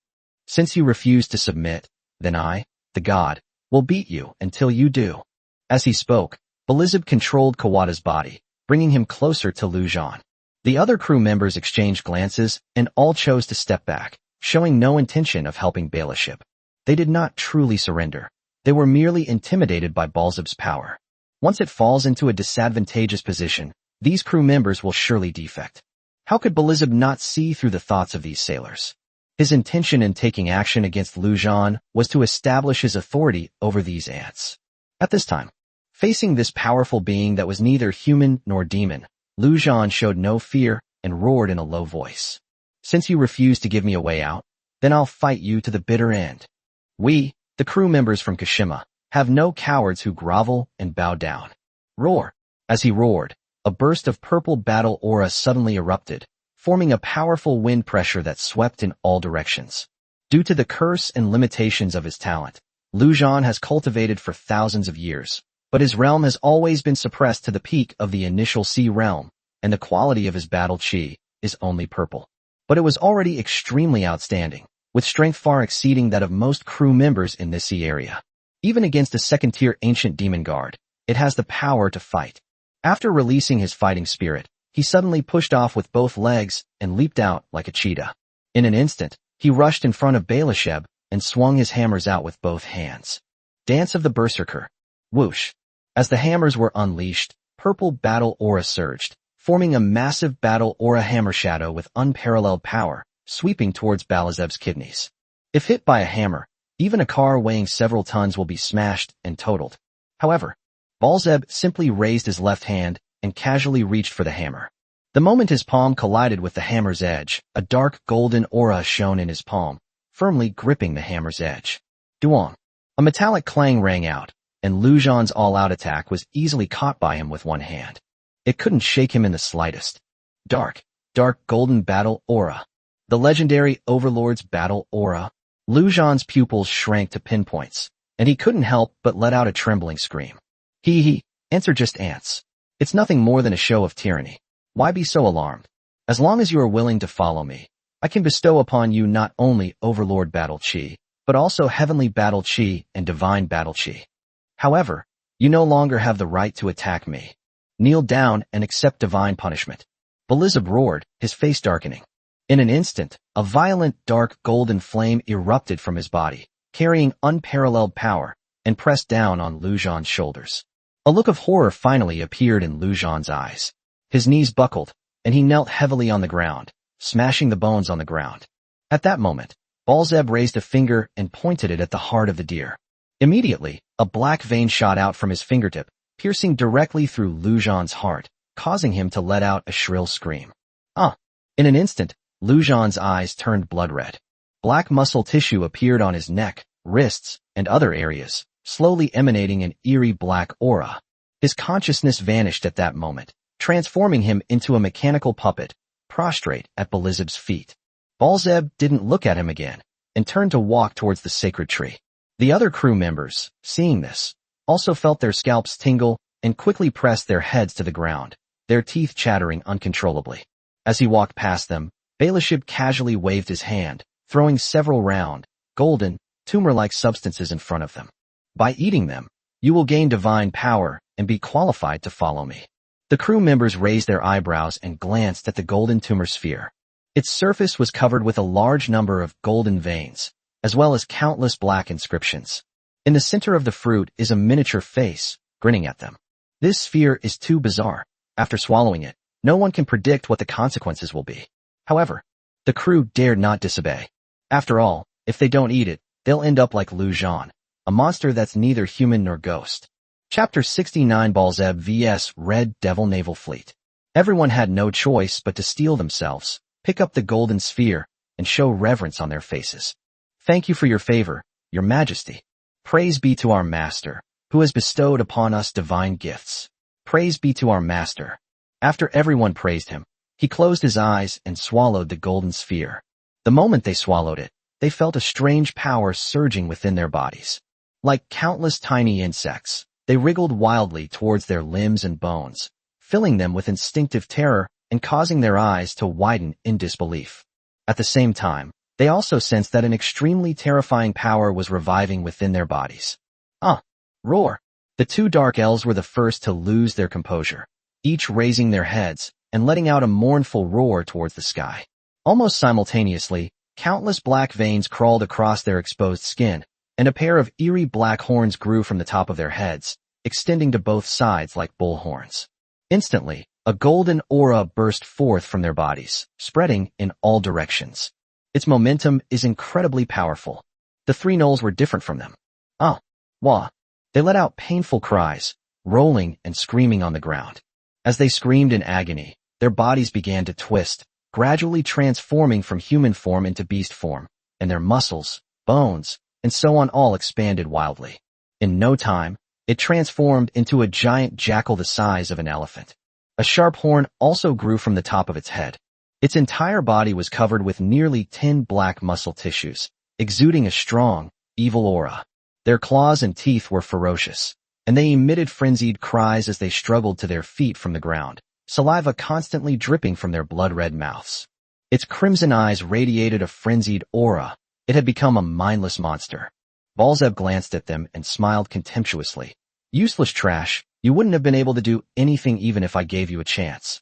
Speaker 1: Since you refuse to submit, then I, the god, will beat you until you do. As he spoke, Beelzebub controlled Kawada's body, bringing him closer to Lu Zhan. The other crew members exchanged glances and all chose to step back, showing no intention of helping Bailiship. They did not truly surrender. They were merely intimidated by Beelzebub's power. Once it falls into a disadvantageous position, these crew members will surely defect. How could Beelzebub not see through the thoughts of these sailors? His intention in taking action against Lu Zhan was to establish his authority over these ants. At this time, facing this powerful being that was neither human nor demon, Lu Zhan showed no fear and roared in a low voice. "Since you refuse to give me a way out, then I'll fight you to the bitter end. We, the crew members from Kashima, have no cowards who grovel and bow down." Roar! As he roared, a burst of purple battle aura suddenly erupted, forming a powerful wind pressure that swept in all directions. Due to the curse and limitations of his talent, Lu Zhan has cultivated for thousands of years, but his realm has always been suppressed to the peak of the initial sea realm, and the quality of his battle chi is only purple. But it was already extremely outstanding, with strength far exceeding that of most crew members in this sea area. Even against a second-tier ancient demon guard, it has the power to fight. After releasing his fighting spirit, he suddenly pushed off with both legs and leaped out like a cheetah. In an instant, he rushed in front of Warship and swung his hammers out with both hands. Dance of the Berserker. Whoosh! As the hammers were unleashed, purple battle aura surged, forming a massive battle aura hammer shadow with unparalleled power, sweeping towards Balazeb's kidneys. If hit by a hammer, even a car weighing several tons will be smashed and totaled. However, Balazeb simply raised his left hand and casually reached for the hammer. The moment his palm collided with the hammer's edge, a dark golden aura shone in his palm, firmly gripping the hammer's edge. Duong! A metallic clang rang out, and Lu Zhan's all-out attack was easily caught by him with one hand. It couldn't shake him in the slightest. Dark golden battle aura. The legendary Overlord's battle aura. Lu Zhan's pupils shrank to pinpoints, and he couldn't help but let out a trembling scream. Ants are just ants. It's nothing more than a show of tyranny. Why be so alarmed? As long as you are willing to follow me, I can bestow upon you not only Overlord battle chi, but also heavenly battle chi and divine battle chi. However, you no longer have the right to attack me. Kneel down and accept divine punishment. Belizeb roared, his face darkening. In an instant, a violent dark golden flame erupted from his body, carrying unparalleled power, and pressed down on Lu Zhan's shoulders. A look of horror finally appeared in Lu Zhan's eyes. His knees buckled, and he knelt heavily on the ground, smashing the bones on the ground. At that moment, Balazeb raised a finger and pointed it at the heart of the deer. Immediately, a black vein shot out from his fingertip, piercing directly through Lu Zhan's heart, causing him to let out a shrill scream. In an instant, Lu Zhan's eyes turned blood red. Black muscle tissue appeared on his neck, wrists, and other areas, slowly emanating an eerie black aura. His consciousness vanished at that moment, transforming him into a mechanical puppet, prostrate at Belizeb's feet. Balazeb didn't look at him again, and turned to walk towards the sacred tree. The other crew members, seeing this, also felt their scalps tingle and quickly pressed their heads to the ground, their teeth chattering uncontrollably. As he walked past them, Warship casually waved his hand, throwing several round, golden, tumor-like substances in front of them. By eating them, you will gain divine power and be qualified to follow me. The crew members raised their eyebrows and glanced at the golden tumor sphere. Its surface was covered with a large number of golden veins, as well as countless black inscriptions. In the center of the fruit is a miniature face, grinning at them. This sphere is too bizarre. After swallowing it, no one can predict what the consequences will be. However, the crew dared not disobey. After all, if they don't eat it, they'll end up like Lu Zhan, a monster that's neither human nor ghost. Chapter 69 Balazeb vs Red Devil Naval Fleet. Everyone had no choice but to steel themselves, pick up the golden sphere, and show reverence on their faces. Thank you for your favor, your majesty. Praise be to our master, who has bestowed upon us divine gifts. Praise be to our master. After everyone praised him, he closed his eyes and swallowed the golden sphere. The moment they swallowed it, they felt a strange power surging within their bodies. Like countless tiny insects, they wriggled wildly towards their limbs and bones, filling them with instinctive terror and causing their eyes to widen in disbelief. At the same time, they also sensed that an extremely terrifying power was reviving within their bodies. Roar! The two dark elves were the first to lose their composure, each raising their heads and letting out a mournful roar towards the sky. Almost simultaneously, countless black veins crawled across their exposed skin, and a pair of eerie black horns grew from the top of their heads, extending to both sides like bull horns. Instantly, a golden aura burst forth from their bodies, spreading in all directions. Its momentum is incredibly powerful. The three gnolls were different from them. Ah, wah. They let out painful cries, rolling and screaming on the ground. As they screamed in agony, their bodies began to twist, gradually transforming from human form into beast form, and their muscles, bones, and so on all expanded wildly. In no time, it transformed into a giant jackal the size of an elephant. A sharp horn also grew from the top of its head. Its entire body was covered with nearly 10 black muscle tissues, exuding a strong, evil aura. Their claws and teeth were ferocious, and they emitted frenzied cries as they struggled to their feet from the ground, saliva constantly dripping from their blood-red mouths. Its crimson eyes radiated a frenzied aura. It had become a mindless monster. Balzeb glanced at them and smiled contemptuously. Useless trash, you wouldn't have been able to do anything even if I gave you a chance.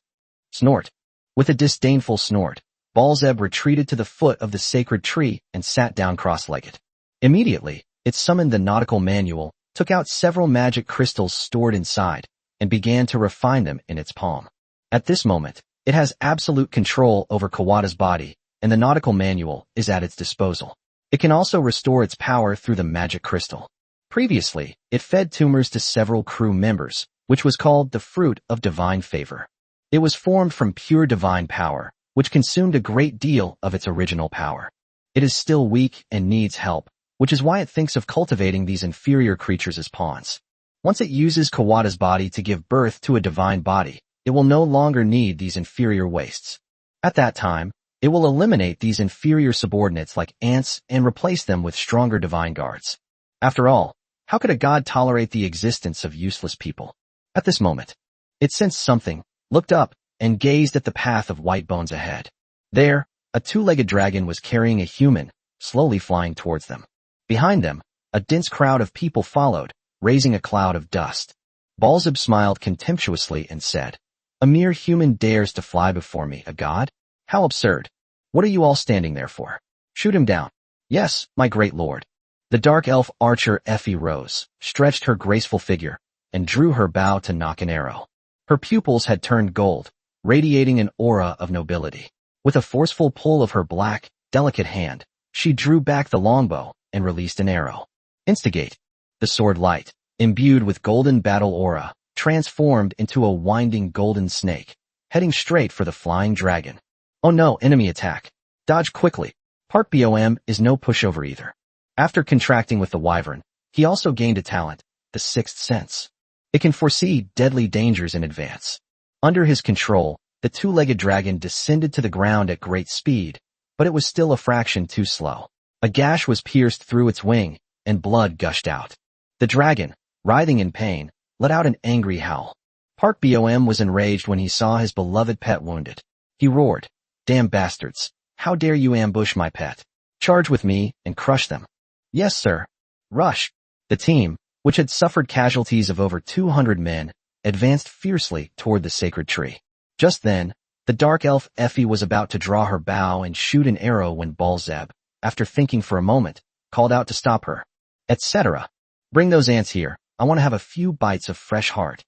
Speaker 1: Snort. With a disdainful snort, Balzeb retreated to the foot of the sacred tree and sat down cross-legged. Immediately, it summoned the Nautical manual, took out several magic crystals stored inside, and began to refine them in its palm. At this moment, it has absolute control over Kawada's body, and the Nautical manual is at its disposal. It can also restore its power through the magic crystal. Previously, it fed tumors to several crew members, which was called the Fruit of Divine Favor. It was formed from pure divine power, which consumed a great deal of its original power. It is still weak and needs help, which is why it thinks of cultivating these inferior creatures as pawns. Once it uses Kawada's body to give birth to a divine body, it will no longer need these inferior wastes. At that time, it will eliminate these inferior subordinates like ants and replace them with stronger divine guards. After all, how could a god tolerate the existence of useless people? At this moment, it sensed something, looked up, and gazed at the path of white bones ahead. There, a two-legged dragon was carrying a human, slowly flying towards them. Behind them, a dense crowd of people followed, raising a cloud of dust. Balzeb smiled contemptuously and said, "A mere human dares to fly before me, a god? How absurd. What are you all standing there for? Shoot him down." "Yes, my great lord." The dark elf archer Effie rose, stretched her graceful figure, and drew her bow to knock an arrow. Her pupils had turned gold, radiating an aura of nobility. With a forceful pull of her black, delicate hand, she drew back the longbow and released an arrow. Instigate. The sword light, imbued with golden battle aura, transformed into a winding golden snake, heading straight for the flying dragon. Oh no, enemy attack. Dodge quickly. Part BOM is no pushover either. After contracting with the wyvern, he also gained a talent, the sixth sense. It can foresee deadly dangers in advance. Under his control, the two-legged dragon descended to the ground at great speed, but it was still a fraction too slow. A gash was pierced through its wing, and blood gushed out. The dragon, writhing in pain, let out an angry howl. Park Bom was enraged when he saw his beloved pet wounded. He roared, "Damn bastards! How dare you ambush my pet? Charge with me and crush them." "Yes, sir." Rush. The team, which had suffered casualties of over 200 men, advanced fiercely toward the sacred tree. Just then, the dark elf Effie was about to draw her bow and shoot an arrow when Balzeb, after thinking for a moment, called out to stop her. "Etc. Bring those ants here. I want to have a few bites of fresh heart."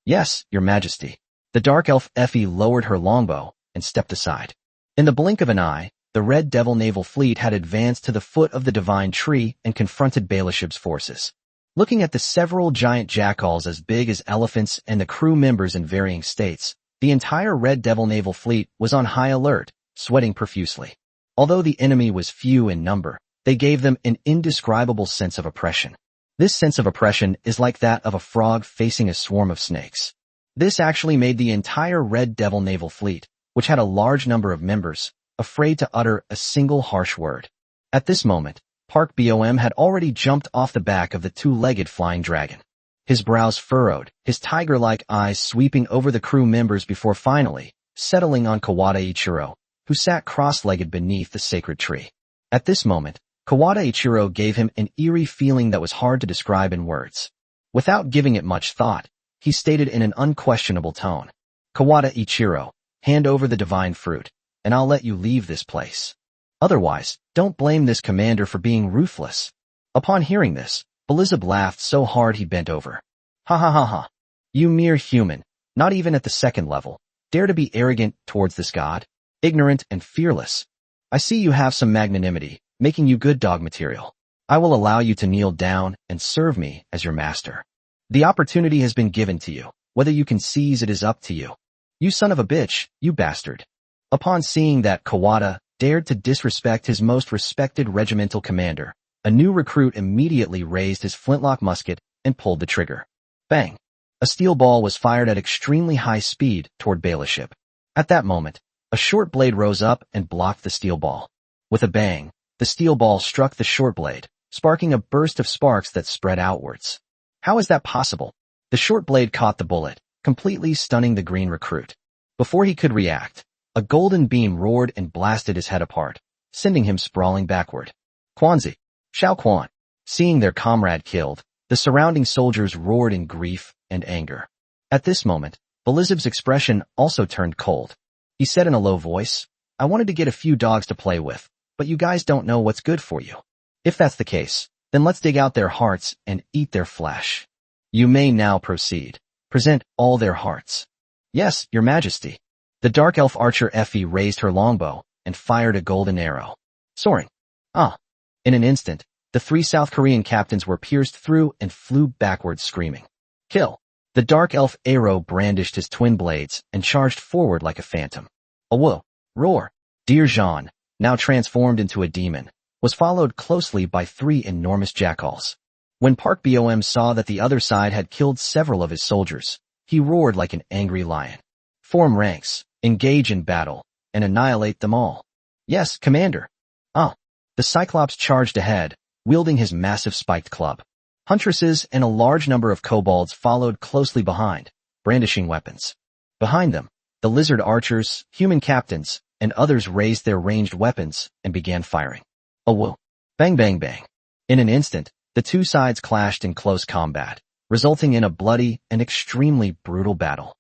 Speaker 1: "Yes, your majesty." The dark elf Effie lowered her longbow and stepped aside. In the blink of an eye, the Red Devil naval fleet had advanced to the foot of the divine tree and confronted Balashib's forces. Looking at the several giant jackals as big as elephants and the crew members in varying states, the entire Red Devil naval fleet was on high alert, sweating profusely. Although the enemy was few in number, they gave them an indescribable sense of oppression. This sense of oppression is like that of a frog facing a swarm of snakes. This actually made the entire Red Devil naval fleet, which had a large number of members, afraid to utter a single harsh word. At this moment, Park Bom had already jumped off the back of the two-legged flying dragon. His brows furrowed, his tiger-like eyes sweeping over the crew members before finally settling on Kawada Ichiro, who sat cross-legged beneath the sacred tree. At this moment, Kawada Ichiro gave him an eerie feeling that was hard to describe in words. Without giving it much thought, he stated in an unquestionable tone, "Kawada Ichiro, hand over the divine fruit, and I'll let you leave this place. Otherwise, don't blame this commander for being ruthless." Upon hearing this, Belizeb laughed so hard he bent over. "Ha ha ha ha. You mere human, not even at the second level, dare to be arrogant towards this god? Ignorant and fearless. I see you have some magnanimity, making you good dog material. I will allow you to kneel down and serve me as your master. The opportunity has been given to you. Whether you can seize it is up to you. You son of a bitch, you bastard. Upon seeing that Kawada dared to disrespect his most respected regimental commander, a new recruit immediately raised his flintlock musket and pulled the trigger. Bang! A steel ball was fired at extremely high speed toward Bailiship. At that moment, a short blade rose up and blocked the steel ball. With a bang, the steel ball struck the short blade, sparking a burst of sparks that spread outwards. How is that possible? The short blade caught the bullet, completely stunning the green recruit. Before he could react, a golden beam roared and blasted his head apart, sending him sprawling backward. Quanzi, Xiao Quan. Seeing their comrade killed, the surrounding soldiers roared in grief and anger. At this moment, Belizeb's expression also turned cold. He said in a low voice, I wanted to get a few dogs to play with, but you guys don't know what's good for you. If that's the case, then let's dig out their hearts and eat their flesh. You may now proceed. Present all their hearts. Yes, your majesty. The dark elf archer Effie raised her longbow and fired a golden arrow. Soaring. In an instant, the 3 South Korean captains were pierced through and flew backwards screaming. Kill. The dark elf arrow brandished his twin blades and charged forward like a phantom. A whoa, roar. Dear Jean, now transformed into a demon, was followed closely by 3 enormous jackals. When Park Bom saw that the other side had killed several of his soldiers, he roared like an angry lion. Form ranks, engage in battle, and annihilate them all. Yes, Commander. The Cyclops charged ahead, wielding his massive spiked club. Huntresses and a large number of kobolds followed closely behind, brandishing weapons. Behind them, the lizard archers, human captains, and others raised their ranged weapons and began firing. A whoa. Bang bang bang. In an instant, the 2 sides clashed in close combat, resulting in a bloody and extremely brutal battle.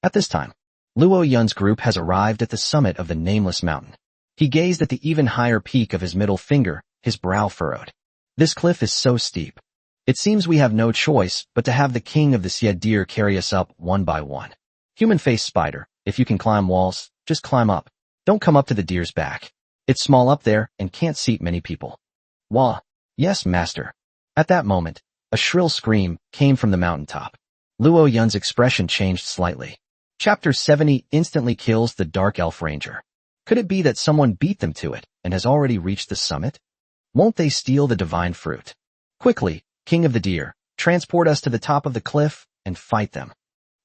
Speaker 1: At this time, Luo Yun's group has arrived at the summit of the nameless mountain. He gazed at the even higher peak of his middle finger, his brow furrowed. This cliff is so steep. It seems we have no choice but to have the king of the Sia deer carry us up one by one. Human face spider, if you can climb walls, just climb up. Don't come up to the deer's back. It's small up there and can't seat many people. Wah. Yes, master. At that moment, a shrill scream came from the mountaintop. Luo Yun's expression changed slightly. Chapter 70 instantly kills the Dark Elf Ranger. Could it be that someone beat them to it and has already reached the summit? Won't they steal the divine fruit? Quickly, King of the Deer, transport us to the top of the cliff and fight them.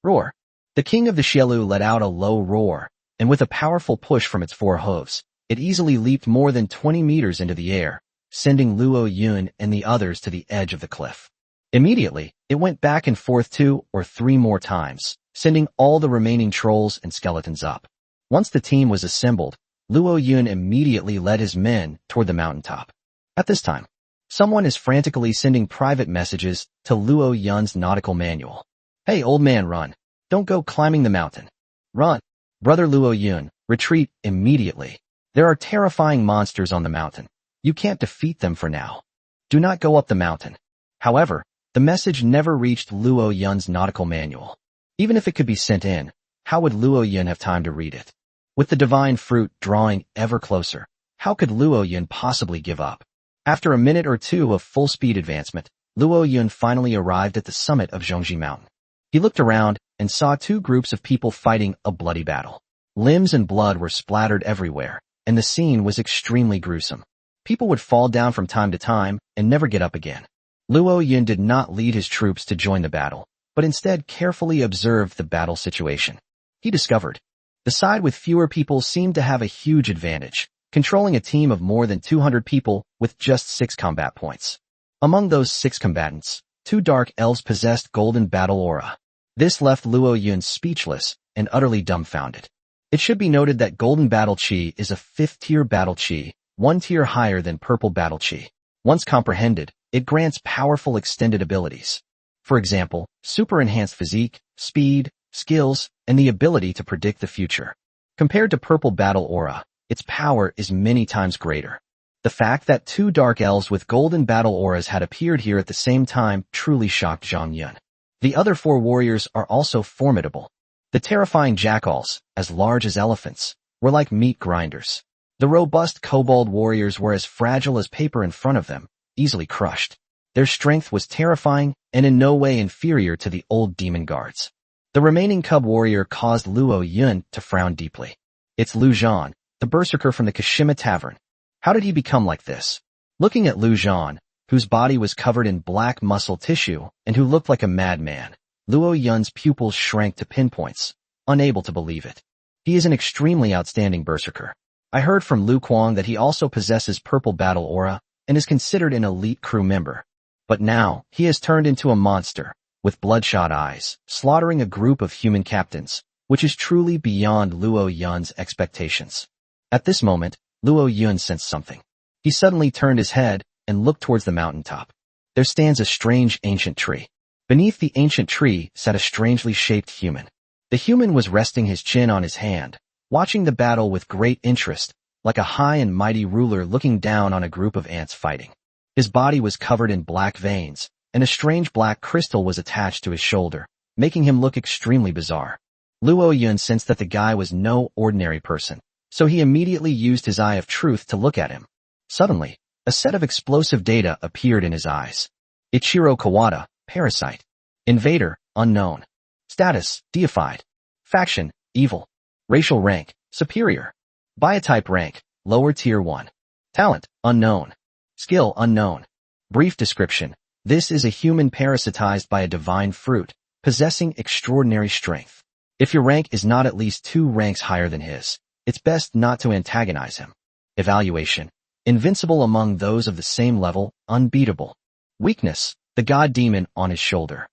Speaker 1: Roar. The King of the Xielu let out a low roar, and with a powerful push from its 4 hooves, it easily leaped more than 20 meters into the air, sending Luo Yun and the others to the edge of the cliff. Immediately, it went back and forth 2 or 3 more times, sending all the remaining trolls and skeletons up. Once the team was assembled, Luo Yun immediately led his men toward the mountaintop. At this time, someone is frantically sending private messages to Luo Yun's nautical manual. Hey, old man, run. Don't go climbing the mountain. Run. Brother Luo Yun, retreat immediately. There are terrifying monsters on the mountain. You can't defeat them for now. Do not go up the mountain. However, the message never reached Luo Yun's nautical manual. Even if it could be sent in, how would Luo Yun have time to read it? With the divine fruit drawing ever closer, how could Luo Yun possibly give up? After a minute or 2 of full-speed advancement, Luo Yun finally arrived at the summit of Zhongji Mountain. He looked around and saw 2 groups of people fighting a bloody battle. Limbs and blood were splattered everywhere, and the scene was extremely gruesome. People would fall down from time to time and never get up again. Luo Yun did not lead his troops to join the battle, but instead carefully observed the battle situation. He discovered the side with fewer people seemed to have a huge advantage, controlling a team of more than 200 people with just 6 combat points. Among those 6 combatants, 2 dark elves possessed golden battle aura. This left Luo Yun speechless and utterly dumbfounded. It should be noted that golden battle chi is a 5th-tier battle chi, 1 tier higher than purple battle chi. Once comprehended, it grants powerful extended abilities. For example, super enhanced physique, speed, skills, and the ability to predict the future. Compared to purple battle aura, its power is many times greater. The fact that 2 dark elves with golden battle auras had appeared here at the same time truly shocked Zhang Yun. The other 4 warriors are also formidable. The terrifying jackals, as large as elephants, were like meat grinders. The robust kobold warriors were as fragile as paper in front of them, easily crushed. Their strength was terrifying and in no way inferior to the old demon guards. The remaining cub warrior caused Luo Yun to frown deeply. It's Lu Zhan, the berserker from the Kashima Tavern. How did he become like this? Looking at Lu Zhan, whose body was covered in black muscle tissue and who looked like a madman, Luo Yun's pupils shrank to pinpoints, unable to believe it. He is an extremely outstanding berserker. I heard from Lu Kuang that he also possesses purple battle aura and is considered an elite crew member. But now, he has turned into a monster, with bloodshot eyes, slaughtering a group of human captains, which is truly beyond Luo Yun's expectations. At this moment, Luo Yun sensed something. He suddenly turned his head and looked towards the mountaintop. There stands a strange ancient tree. Beneath the ancient tree sat a strangely shaped human. The human was resting his chin on his hand, watching the battle with great interest, like a high and mighty ruler looking down on a group of ants fighting. His body was covered in black veins, and a strange black crystal was attached to his shoulder, making him look extremely bizarre. Luo Yun sensed that the guy was no ordinary person, so he immediately used his eye of truth to look at him. Suddenly, a set of explosive data appeared in his eyes. Ichiro Kawada, parasite. Invader, unknown. Status, deified. Faction, evil. Racial rank, superior. Biotype rank, lower tier 1. Talent, unknown. Skill, unknown. Brief description. This is a human parasitized by a divine fruit, possessing extraordinary strength. If your rank is not at least 2 ranks higher than his, it's best not to antagonize him. Evaluation. Invincible among those of the same level, unbeatable. Weakness, the god demon on his shoulder.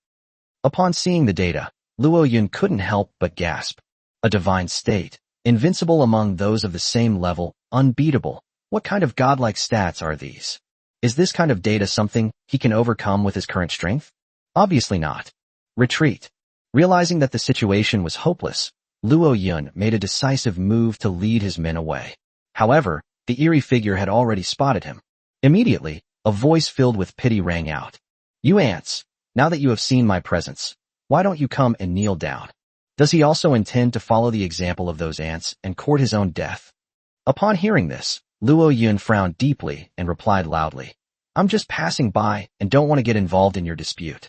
Speaker 1: Upon seeing the data, Luo Yun couldn't help but gasp. A divine state, invincible among those of the same level, unbeatable. What kind of godlike stats are these? Is this kind of data something he can overcome with his current strength? Obviously not. Retreat. Realizing that the situation was hopeless, Luo Yun made a decisive move to lead his men away. However, the eerie figure had already spotted him. Immediately, a voice filled with pity rang out. You ants, now that you have seen my presence, why don't you come and kneel down? Does he also intend to follow the example of those ants and court his own death? Upon hearing this, Luo Yun frowned deeply and replied loudly, I'm just passing by and don't want to get involved in your dispute.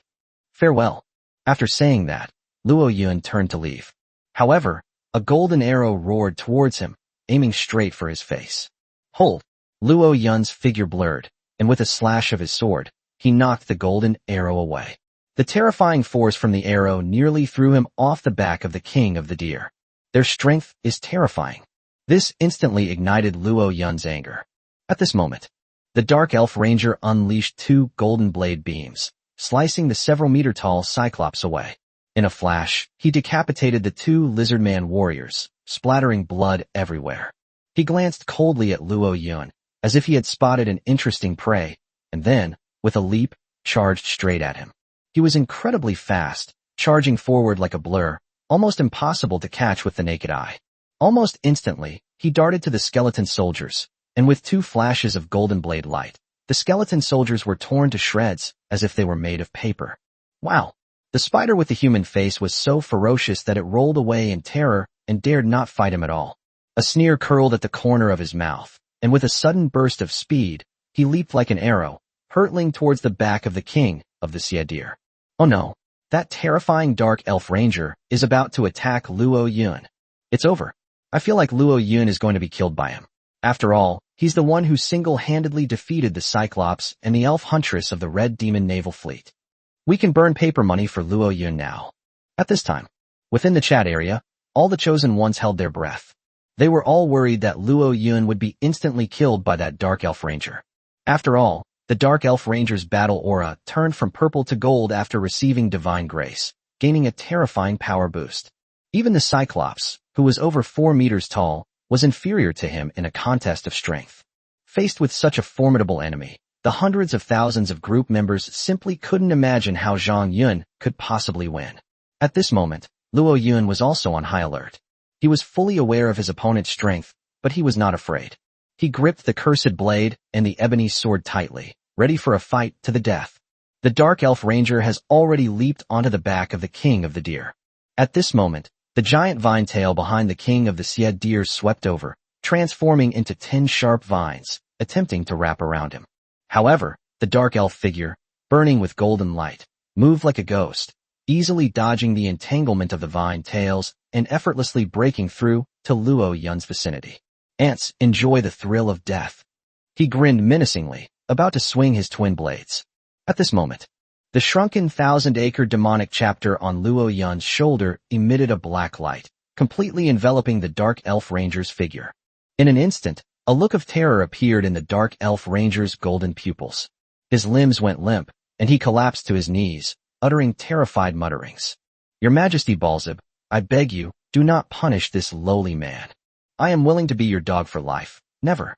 Speaker 1: Farewell. After saying that, Luo Yun turned to leave. However, a golden arrow roared towards him, aiming straight for his face. Hold! Luo Yun's figure blurred, and with a slash of his sword, he knocked the golden arrow away. The terrifying force from the arrow nearly threw him off the back of the king of the deer. Their strength is terrifying. This instantly ignited Luo Yun's anger. At this moment, the Dark Elf Ranger unleashed 2 golden blade beams, slicing the several-meter-tall Cyclops away. In a flash, he decapitated the 2 Lizardman warriors, splattering blood everywhere. He glanced coldly at Luo Yun, as if he had spotted an interesting prey, and then, with a leap, charged straight at him. He was incredibly fast, charging forward like a blur, almost impossible to catch with the naked eye. Almost instantly, he darted to the skeleton soldiers, and with 2 flashes of golden blade light, the skeleton soldiers were torn to shreds as if they were made of paper. Wow! The spider with the human face was so ferocious that it rolled away in terror and dared not fight him at all. A sneer curled at the corner of his mouth, and with a sudden burst of speed, he leaped like an arrow, hurtling towards the back of the king of the Deer. Oh no! That terrifying Dark Elf Ranger is about to attack Luo Yun. It's over. I feel like Luo Yun is going to be killed by him. After all, he's the one who single-handedly defeated the Cyclops and the Elf Huntress of the Red Demon Naval Fleet. We can burn paper money for Luo Yun now. At this time, within the chat area, all the chosen ones held their breath. They were all worried that Luo Yun would be instantly killed by that Dark Elf Ranger. After all, the Dark Elf Ranger's battle aura turned from purple to gold after receiving divine grace, gaining a terrifying power boost. Even the Cyclops, who was over 4 meters tall, was inferior to him in a contest of strength. Faced with such a formidable enemy, the hundreds of thousands of group members simply couldn't imagine how Zhang Yun could possibly win. At this moment, Luo Yun was also on high alert. He was fully aware of his opponent's strength, but he was not afraid. He gripped the cursed blade and the ebony sword tightly, ready for a fight to the death. The Dark Elf Ranger has already leaped onto the back of the king of the deer. At this moment, the giant vine tail behind the king of the Deer swept over, transforming into 10 sharp vines, attempting to wrap around him. However, the dark elf figure, burning with golden light, moved like a ghost, easily dodging the entanglement of the vine tails and effortlessly breaking through to Luo Yun's vicinity. Ants enjoy the thrill of death. He grinned menacingly, about to swing his twin blades. At this moment, the shrunken 1,000-acre demonic chapter on Luo Yun's shoulder emitted a black light, completely enveloping the dark elf ranger's figure. In an instant, a look of terror appeared in the dark elf ranger's golden pupils. His limbs went limp, and he collapsed to his knees, uttering terrified mutterings. "Your Majesty Balzib, I beg you, do not punish this lowly man. I am willing to be your dog for life, never."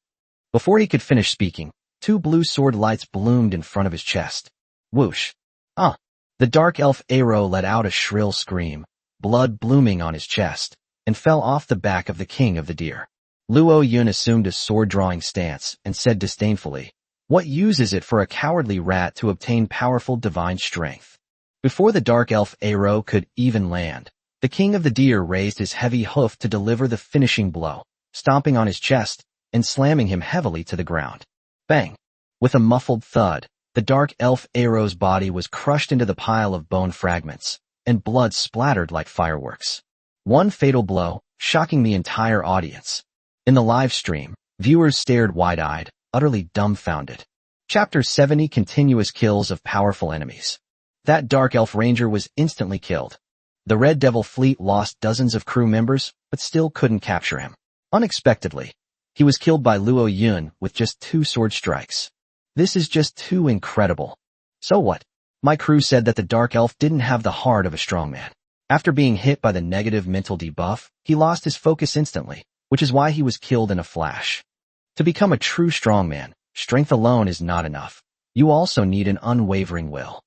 Speaker 1: Before he could finish speaking, 2 blue sword lights bloomed in front of his chest. Whoosh. Ah! The dark elf Aero let out a shrill scream, blood blooming on his chest, and fell off the back of the king of the deer. Luo Yun assumed a sword-drawing stance and said disdainfully, "What use is it for a cowardly rat to obtain powerful divine strength?" Before the dark elf Aero could even land, the king of the deer raised his heavy hoof to deliver the finishing blow, stomping on his chest and slamming him heavily to the ground. Bang! With a muffled thud, the dark elf Aero's body was crushed into the pile of bone fragments, and blood splattered like fireworks. One fatal blow, shocking the entire audience. In the live stream, viewers stared wide-eyed, utterly dumbfounded. Chapter 70: Continuous Kills of Powerful Enemies. That dark elf ranger was instantly killed. The Red Devil fleet lost dozens of crew members, but still couldn't capture him. Unexpectedly, he was killed by Luo Yun with just 2 sword strikes. This is just too incredible. So what? My crew said that the dark elf didn't have the heart of a strongman. After being hit by the negative mental debuff, he lost his focus instantly, which is why he was killed in a flash. To become a true strongman, strength alone is not enough. You also need an unwavering will.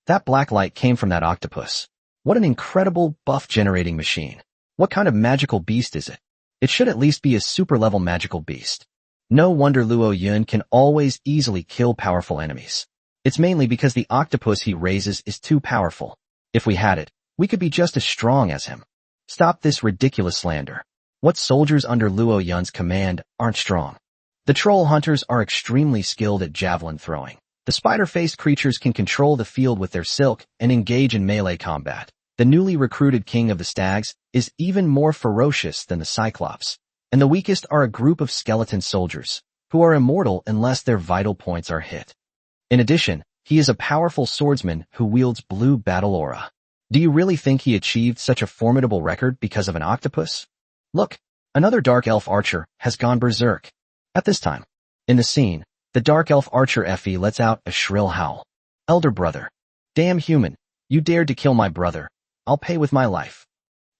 Speaker 1: That black light came from that octopus. What an incredible buff-generating machine. What kind of magical beast is it? It should at least be a super-level magical beast. No wonder Luo Yun can always easily kill powerful enemies. It's mainly because the octopus he raises is too powerful. If we had it, we could be just as strong as him. Stop this ridiculous slander. What soldiers under Luo Yun's command aren't strong? The troll hunters are extremely skilled at javelin throwing. The spider-faced creatures can control the field with their silk and engage in melee combat. The newly recruited king of the stags is even more ferocious than the cyclops. And the weakest are a group of skeleton soldiers, who are immortal unless their vital points are hit. In addition, he is a powerful swordsman who wields blue battle aura. Do you really think he achieved such a formidable record because of an octopus? Look, another dark elf archer has gone berserk. At this time, in the scene, the dark elf archer Effie lets out a shrill howl. "Elder brother. Damn human, you dared to kill my brother. I'll pay with my life."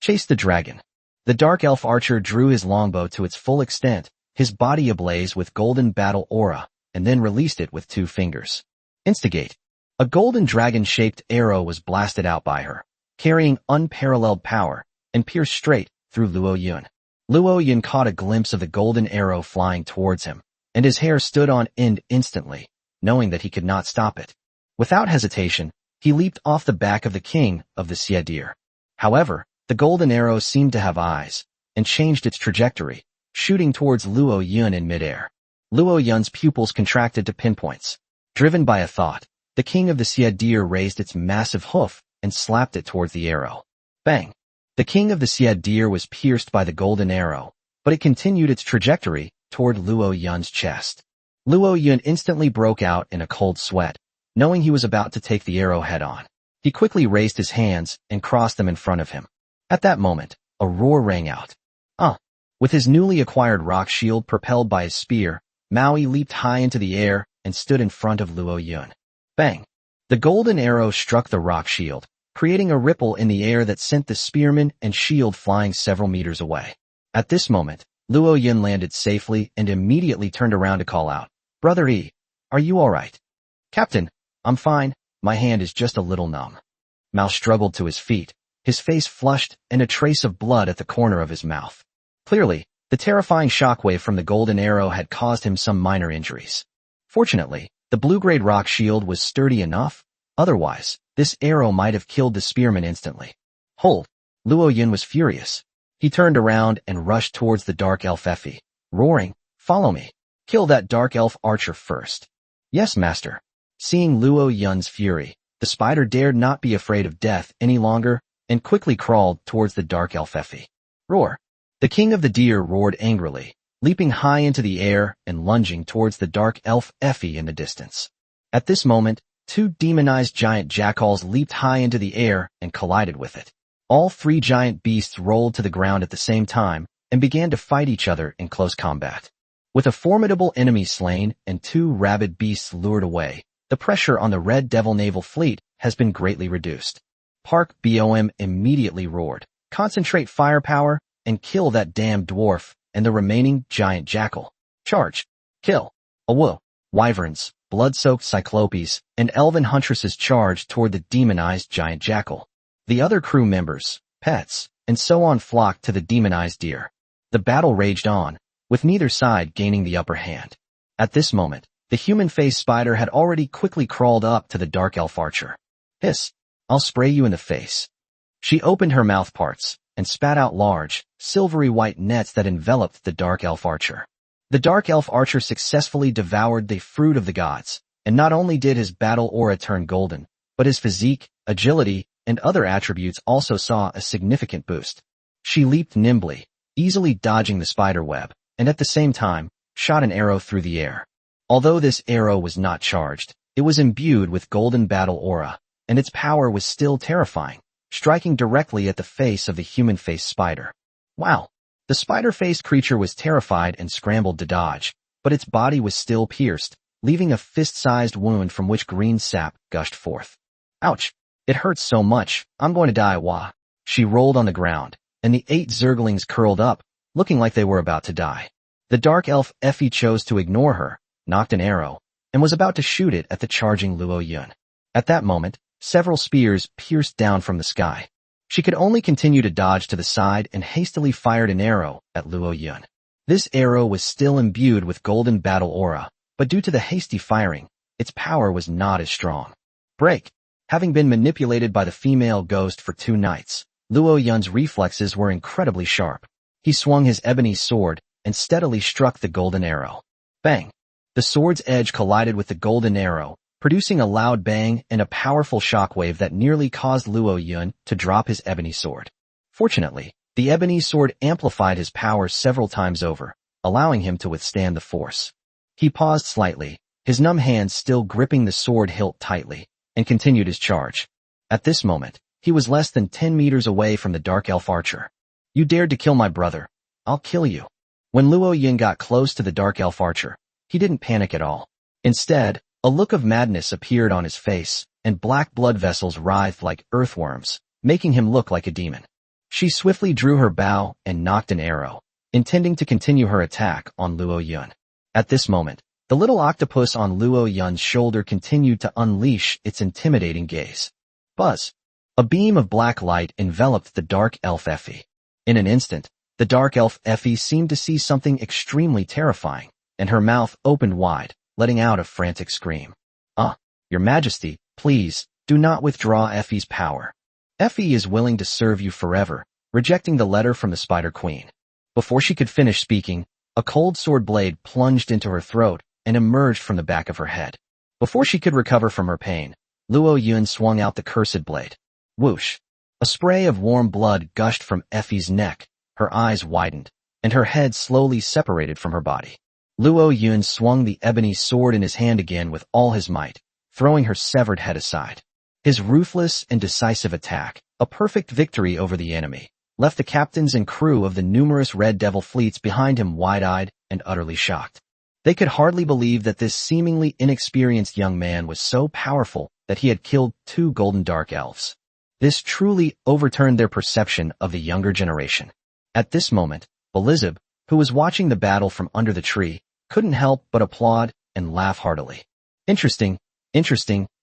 Speaker 1: Chase the dragon. The dark elf archer drew his longbow to its full extent, his body ablaze with golden battle aura, and then released it with 2 fingers. Instigate. A golden dragon-shaped arrow was blasted out by her, carrying unparalleled power, and pierced straight through Luo Yun. Luo Yun caught a glimpse of the golden arrow flying towards him, and his hair stood on end instantly, knowing that he could not stop it. Without hesitation, he leaped off the back of the king of the Sia deer. However, the golden arrow seemed to have eyes, and changed its trajectory, shooting towards Luo Yun in midair. Luo Yun's pupils contracted to pinpoints. Driven by a thought, the king of the Sia deer raised its massive hoof and slapped it towards the arrow. Bang! The king of the Sia deer was pierced by the golden arrow, but it continued its trajectory toward Luo Yun's chest. Luo Yun instantly broke out in a cold sweat, knowing he was about to take the arrow head-on. He quickly raised his hands and crossed them in front of him. At that moment, a roar rang out. With his newly acquired rock shield propelled by his spear, Maui leaped high into the air and stood in front of Luo Yun. Bang! The golden arrow struck the rock shield, creating a ripple in the air that sent the spearman and shield flying several meters away. At this moment, Luo Yun landed safely and immediately turned around to call out, "Brother E, are you alright?" "Captain, I'm fine, my hand is just a little numb." Mao struggled to his feet, his face flushed and a trace of blood at the corner of his mouth. Clearly, the terrifying shockwave from the golden arrow had caused him some minor injuries. Fortunately, the blue-grade rock shield was sturdy enough, otherwise, this arrow might have killed the spearman instantly. Hold! Luo Yun was furious. He turned around and rushed towards the dark elf Effie, roaring, "Follow me. Kill that dark elf archer first." "Yes, master." Seeing Luo Yun's fury, the spider dared not be afraid of death any longer and quickly crawled towards the dark elf Effie. Roar! The king of the deer roared angrily, leaping high into the air and lunging towards the dark elf Effie in the distance. At this moment, two demonized giant jackals leaped high into the air and collided with it. All three giant beasts rolled to the ground at the same time and began to fight each other in close combat. With a formidable enemy slain and two rabid beasts lured away, the pressure on the Red Devil naval fleet has been greatly reduced. Park Bom immediately roared, "Concentrate firepower and kill that damned dwarf and the remaining giant jackal. Charge! Kill!" Awo! Wyverns, blood-soaked cyclopes, and elven huntresses charged toward the demonized giant jackal. The other crew members, pets, and so on flocked to the demonized deer. The battle raged on, with neither side gaining the upper hand. At this moment, the human-faced spider had already quickly crawled up to the dark elf archer. "Hiss! I'll spray you in the face." She opened her mouth parts and spat out large, silvery white nets that enveloped the dark elf archer. The dark elf archer successfully devoured the fruit of the gods, and not only did his battle aura turn golden, but his physique, agility, and other attributes also saw a significant boost. She leaped nimbly, easily dodging the spider web, and at the same time, shot an arrow through the air. Although this arrow was not charged, it was imbued with golden battle aura, and its power was still terrifying, striking directly at the face of the human-faced spider. Wow! The spider-faced creature was terrified and scrambled to dodge, but its body was still pierced, leaving a fist-sized wound from which green sap gushed forth. "Ouch! It hurts so much, I'm going to die, wah." She rolled on the ground, and the 8 zerglings curled up, looking like they were about to die. The dark elf Effie chose to ignore her, knocked an arrow, and was about to shoot it at the charging Luo Yun. At that moment, several spears pierced down from the sky. She could only continue to dodge to the side and hastily fired an arrow at Luo Yun. This arrow was still imbued with golden battle aura, but due to the hasty firing, its power was not as strong. Break! Having been manipulated by the female ghost for 2 nights, Luo Yun's reflexes were incredibly sharp. He swung his ebony sword and steadily struck the golden arrow. Bang! The sword's edge collided with the golden arrow, producing a loud bang and a powerful shockwave that nearly caused Luo Yun to drop his ebony sword. Fortunately, the ebony sword amplified his power several times over, allowing him to withstand the force. He paused slightly, his numb hands still gripping the sword hilt tightly, and continued his charge. At this moment, he was less than 10 meters away from the dark elf archer. "You dared to kill my brother. I'll kill you." When Luo Yun got close to the dark elf archer, he didn't panic at all. Instead, a look of madness appeared on his face, and black blood vessels writhed like earthworms, making him look like a demon. She swiftly drew her bow and nocked an arrow, intending to continue her attack on Luo Yun. At this moment, the little octopus on Luo Yun's shoulder continued to unleash its intimidating gaze. Buzz! A beam of black light enveloped the dark elf Effie. In an instant, the dark elf Effie seemed to see something extremely terrifying, and her mouth opened wide, letting out a frantic scream. Your Majesty, please, do not withdraw Effie's power. Effie is willing to serve you forever," rejecting the letter from the Spider Queen. Before she could finish speaking, a cold sword blade plunged into her throat and emerged from the back of her head. Before she could recover from her pain, Luo Yun swung out the cursed blade. Whoosh! A spray of warm blood gushed from Effie's neck, her eyes widened, and her head slowly separated from her body. Luo Yun swung the ebony sword in his hand again with all his might, throwing her severed head aside. His ruthless and decisive attack, a perfect victory over the enemy, left the captains and crew of the numerous Red Devil fleets behind him wide-eyed and utterly shocked. They could hardly believe that this seemingly inexperienced young man was so powerful that he had killed 2 golden dark elves. This truly overturned their perception of the younger generation. At this moment, Belizeb, who was watching the battle from under the tree, couldn't help but applaud and laugh heartily. Interesting,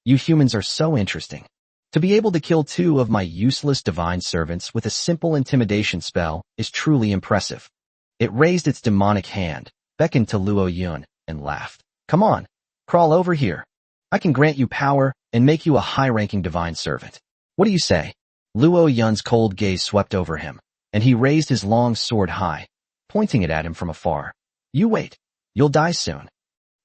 Speaker 1: you humans are so interesting. To be able to kill 2 of my useless divine servants with a simple intimidation spell is truly impressive. It raised its demonic hand, beckoned to Luo Yun, and laughed. Come on, crawl over here. I can grant you power and make you a high-ranking divine servant. What do you say? Luo Yun's cold gaze swept over him, and he raised his long sword high, pointing it at him from afar. You wait. You'll die soon.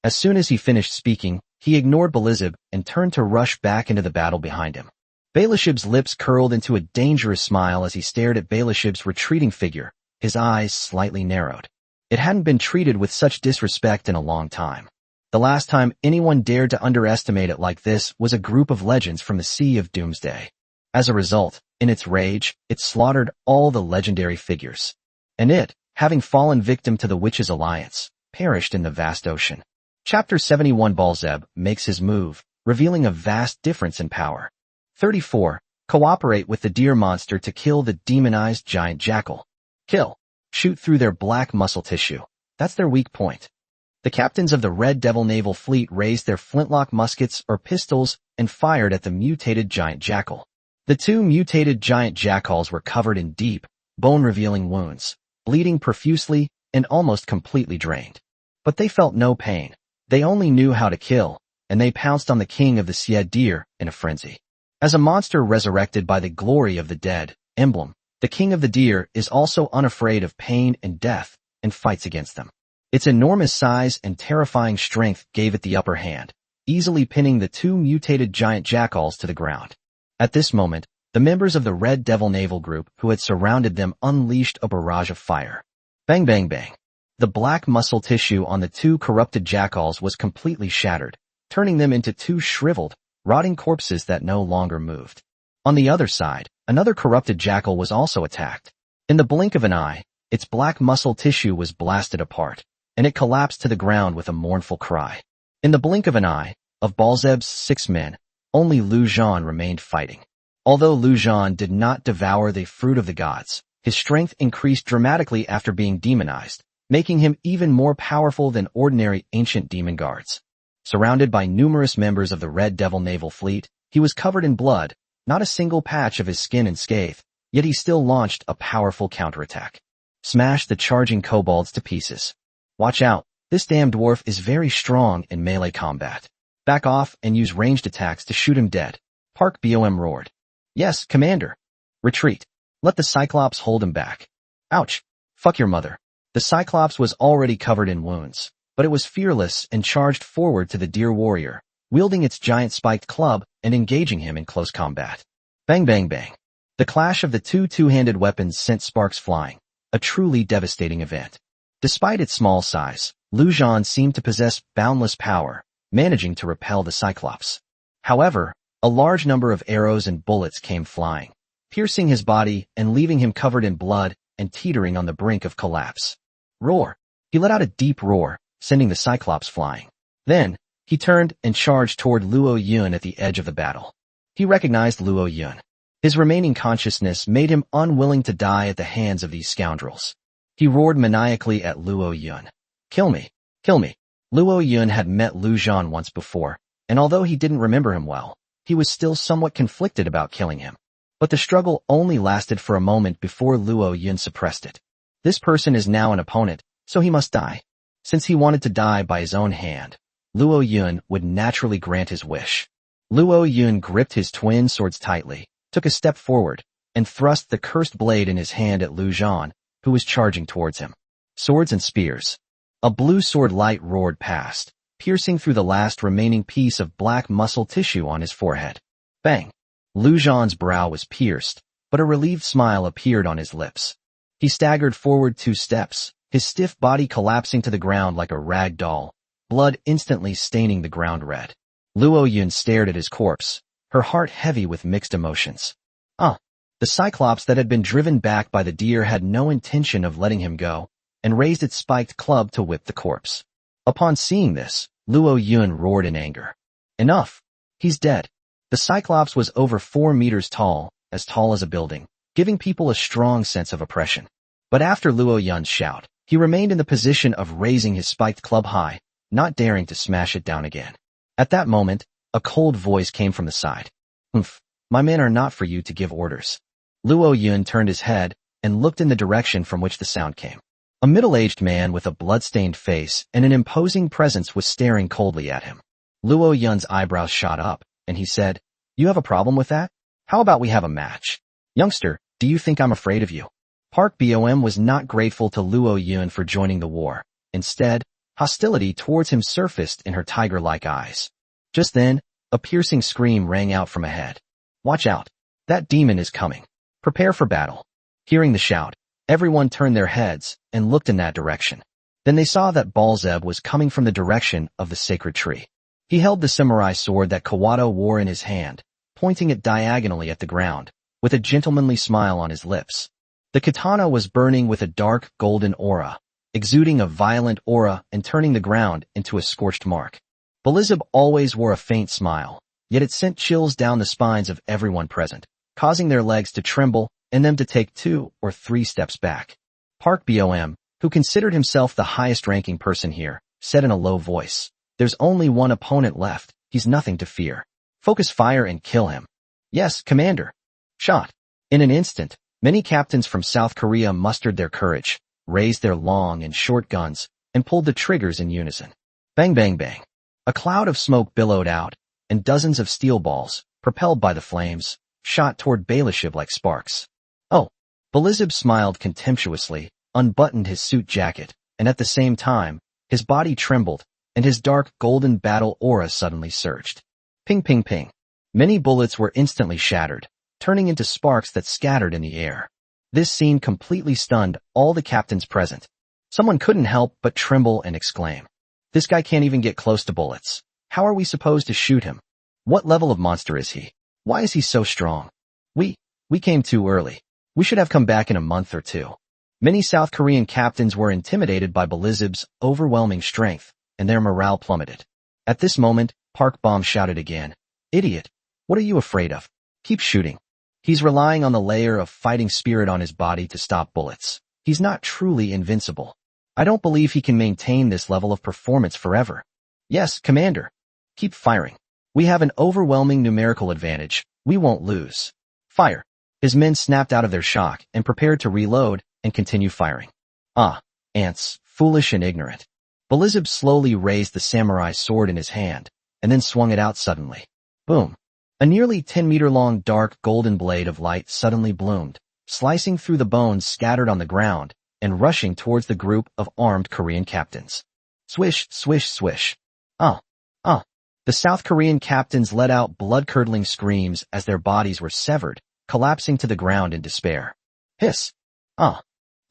Speaker 1: As soon as he finished speaking, he ignored Belizeb and turned to rush back into the battle behind him. Belishib's lips curled into a dangerous smile as he stared at Belishib's retreating figure, his eyes slightly narrowed. It hadn't been treated with such disrespect in a long time. The last time anyone dared to underestimate it like this was a group of legends from the Sea of Doomsday. As a result, in its rage, it slaughtered all the legendary figures. And it, having fallen victim to the Witches' Alliance, perished in the vast ocean. Chapter 71 Belizeb makes his move, revealing a vast difference in power. 34. Cooperate with the deer monster to kill the demonized giant jackal. Kill. Shoot through their black muscle tissue. That's their weak point. The captains of the Red Devil naval fleet raised their flintlock muskets or pistols and fired at the mutated giant jackal. The two mutated giant jackals were covered in deep, bone-revealing wounds, bleeding profusely and almost completely drained. But they felt no pain. They only knew how to kill, and they pounced on the king of the Syed deer in a frenzy. As a monster resurrected by the glory of the dead, emblem, the king of the deer is also unafraid of pain and death and fights against them. Its enormous size and terrifying strength gave it the upper hand, easily pinning the two mutated giant jackals to the ground. At this moment, the members of the Red Devil naval group who had surrounded them unleashed a barrage of fire. Bang bang bang. The black muscle tissue on the two corrupted jackals was completely shattered, turning them into two shriveled, rotting corpses that no longer moved. On the other side, another corrupted jackal was also attacked. In the blink of an eye, its black muscle tissue was blasted apart, and it collapsed to the ground with a mournful cry. In the blink of an eye, of Belizeb's 6 men, only Lu Zhan remained fighting. Although Lu Zhan did not devour the fruit of the gods, his strength increased dramatically after being demonized, making him even more powerful than ordinary ancient demon guards. Surrounded by numerous members of the Red Devil naval fleet, he was covered in blood, not a single patch of his skin unscathed, yet he still launched a powerful counterattack. Smash the charging kobolds to pieces. Watch out, this damn dwarf is very strong in melee combat. Back off and use ranged attacks to shoot him dead. Park Bom roared. Yes, Commander. Retreat. Let the Cyclops hold him back. Ouch. Fuck your mother. The Cyclops was already covered in wounds, but it was fearless and charged forward to the deer warrior, wielding its giant spiked club and engaging him in close combat. Bang bang bang. The clash of the two two-handed weapons sent sparks flying, a truly devastating event. Despite its small size, Lu Zhan seemed to possess boundless power, managing to repel the Cyclops. However, a large number of arrows and bullets came flying, piercing his body and leaving him covered in blood and teetering on the brink of collapse. Roar! He let out a deep roar, sending the Cyclops flying. Then, he turned and charged toward Luo Yun at the edge of the battle. He recognized Luo Yun. His remaining consciousness made him unwilling to die at the hands of these scoundrels. He roared maniacally at Luo Yun. Kill me! Kill me! Luo Yun had met Lu Zhan once before, and although he didn't remember him well, he was still somewhat conflicted about killing him. But the struggle only lasted for a moment before Luo Yun suppressed it. This person is now an opponent, so he must die. Since he wanted to die by his own hand, Luo Yun would naturally grant his wish. Luo Yun gripped his twin swords tightly, took a step forward, and thrust the cursed blade in his hand at Lu Zhan, who was charging towards him. Swords and spears. A blue sword light roared past, piercing through the last remaining piece of black muscle tissue on his forehead. Bang! Lu Zhan's brow was pierced, but a relieved smile appeared on his lips. He staggered forward 2 steps, his stiff body collapsing to the ground like a rag doll, blood instantly staining the ground red. Luo Yun stared at his corpse, her heart heavy with mixed emotions. The Cyclops that had been driven back by the deer had no intention of letting him go, and raised its spiked club to whip the corpse. Upon seeing this, Luo Yun roared in anger. Enough! He's dead. The Cyclops was over 4 meters tall as a building, giving people a strong sense of oppression. But after Luo Yun's shout, he remained in the position of raising his spiked club high, not daring to smash it down again. At that moment, a cold voice came from the side. My men are not for you to give orders. Luo Yun turned his head and looked in the direction from which the sound came. A middle-aged man with a blood-stained face and an imposing presence was staring coldly at him. Luo Yun's eyebrows shot up, and he said, You have a problem with that? How about we have a match? Youngster, do you think I'm afraid of you? Park Bom was not grateful to Luo Yun for joining the war, Instead, hostility towards him surfaced in her tiger-like eyes. Just then, a piercing scream rang out from ahead. "Watch out! That demon is coming. Prepare for battle." Hearing the shout, everyone turned their heads and looked in that direction. Then they saw that Baalzeb was coming from the direction of the sacred tree. He held the samurai sword that Kawato wore in his hand, pointing it diagonally at the ground, with a gentlemanly smile on his lips. The katana was burning with a dark golden aura, exuding a violent aura and turning the ground into a scorched mark. Belizeb always wore a faint smile, yet it sent chills down the spines of everyone present, causing their legs to tremble and them to take 2 or 3 steps back. Park Bom, who considered himself the highest-ranking person here, said in a low voice, "There's only one opponent left. He's nothing to fear. Focus fire and kill him." "Yes, Commander." Shot. In an instant, many captains from South Korea mustered their courage, raised their long and short guns, and pulled the triggers in unison. Bang bang bang. A cloud of smoke billowed out, and dozens of steel balls, propelled by the flames, shot toward Belishib like sparks. "Oh." Belizeb smiled contemptuously, unbuttoned his suit jacket, and at the same time, his body trembled, and his dark golden battle aura suddenly surged. Ping ping ping. Many bullets were instantly shattered, turning into sparks that scattered in the air. This scene completely stunned all the captains present. Someone couldn't help but tremble and exclaim, "This guy can't even get close to bullets. How are we supposed to shoot him? What level of monster is he? Why is he so strong? We came too early. We should have come back in a month or 2. Many South Korean captains were intimidated by Belizeb's overwhelming strength, and their morale plummeted. At this moment, Park Bom shouted again, "Idiot! What are you afraid of? Keep shooting. He's relying on the layer of fighting spirit on his body to stop bullets. He's not truly invincible. I don't believe he can maintain this level of performance forever." "Yes, Commander. Keep firing. We have an overwhelming numerical advantage. We won't lose. Fire." His men snapped out of their shock and prepared to reload and continue firing. "Ah, ants, foolish and ignorant." Belizeb slowly raised the samurai sword in his hand, and then swung it out suddenly. Boom. A nearly 10-meter-long dark golden blade of light suddenly bloomed, slicing through the bones scattered on the ground and rushing towards the group of armed Korean captains. Swish, swish, swish. Ah. The South Korean captains let out blood-curdling screams as their bodies were severed, collapsing to the ground in despair. Hiss. Ah.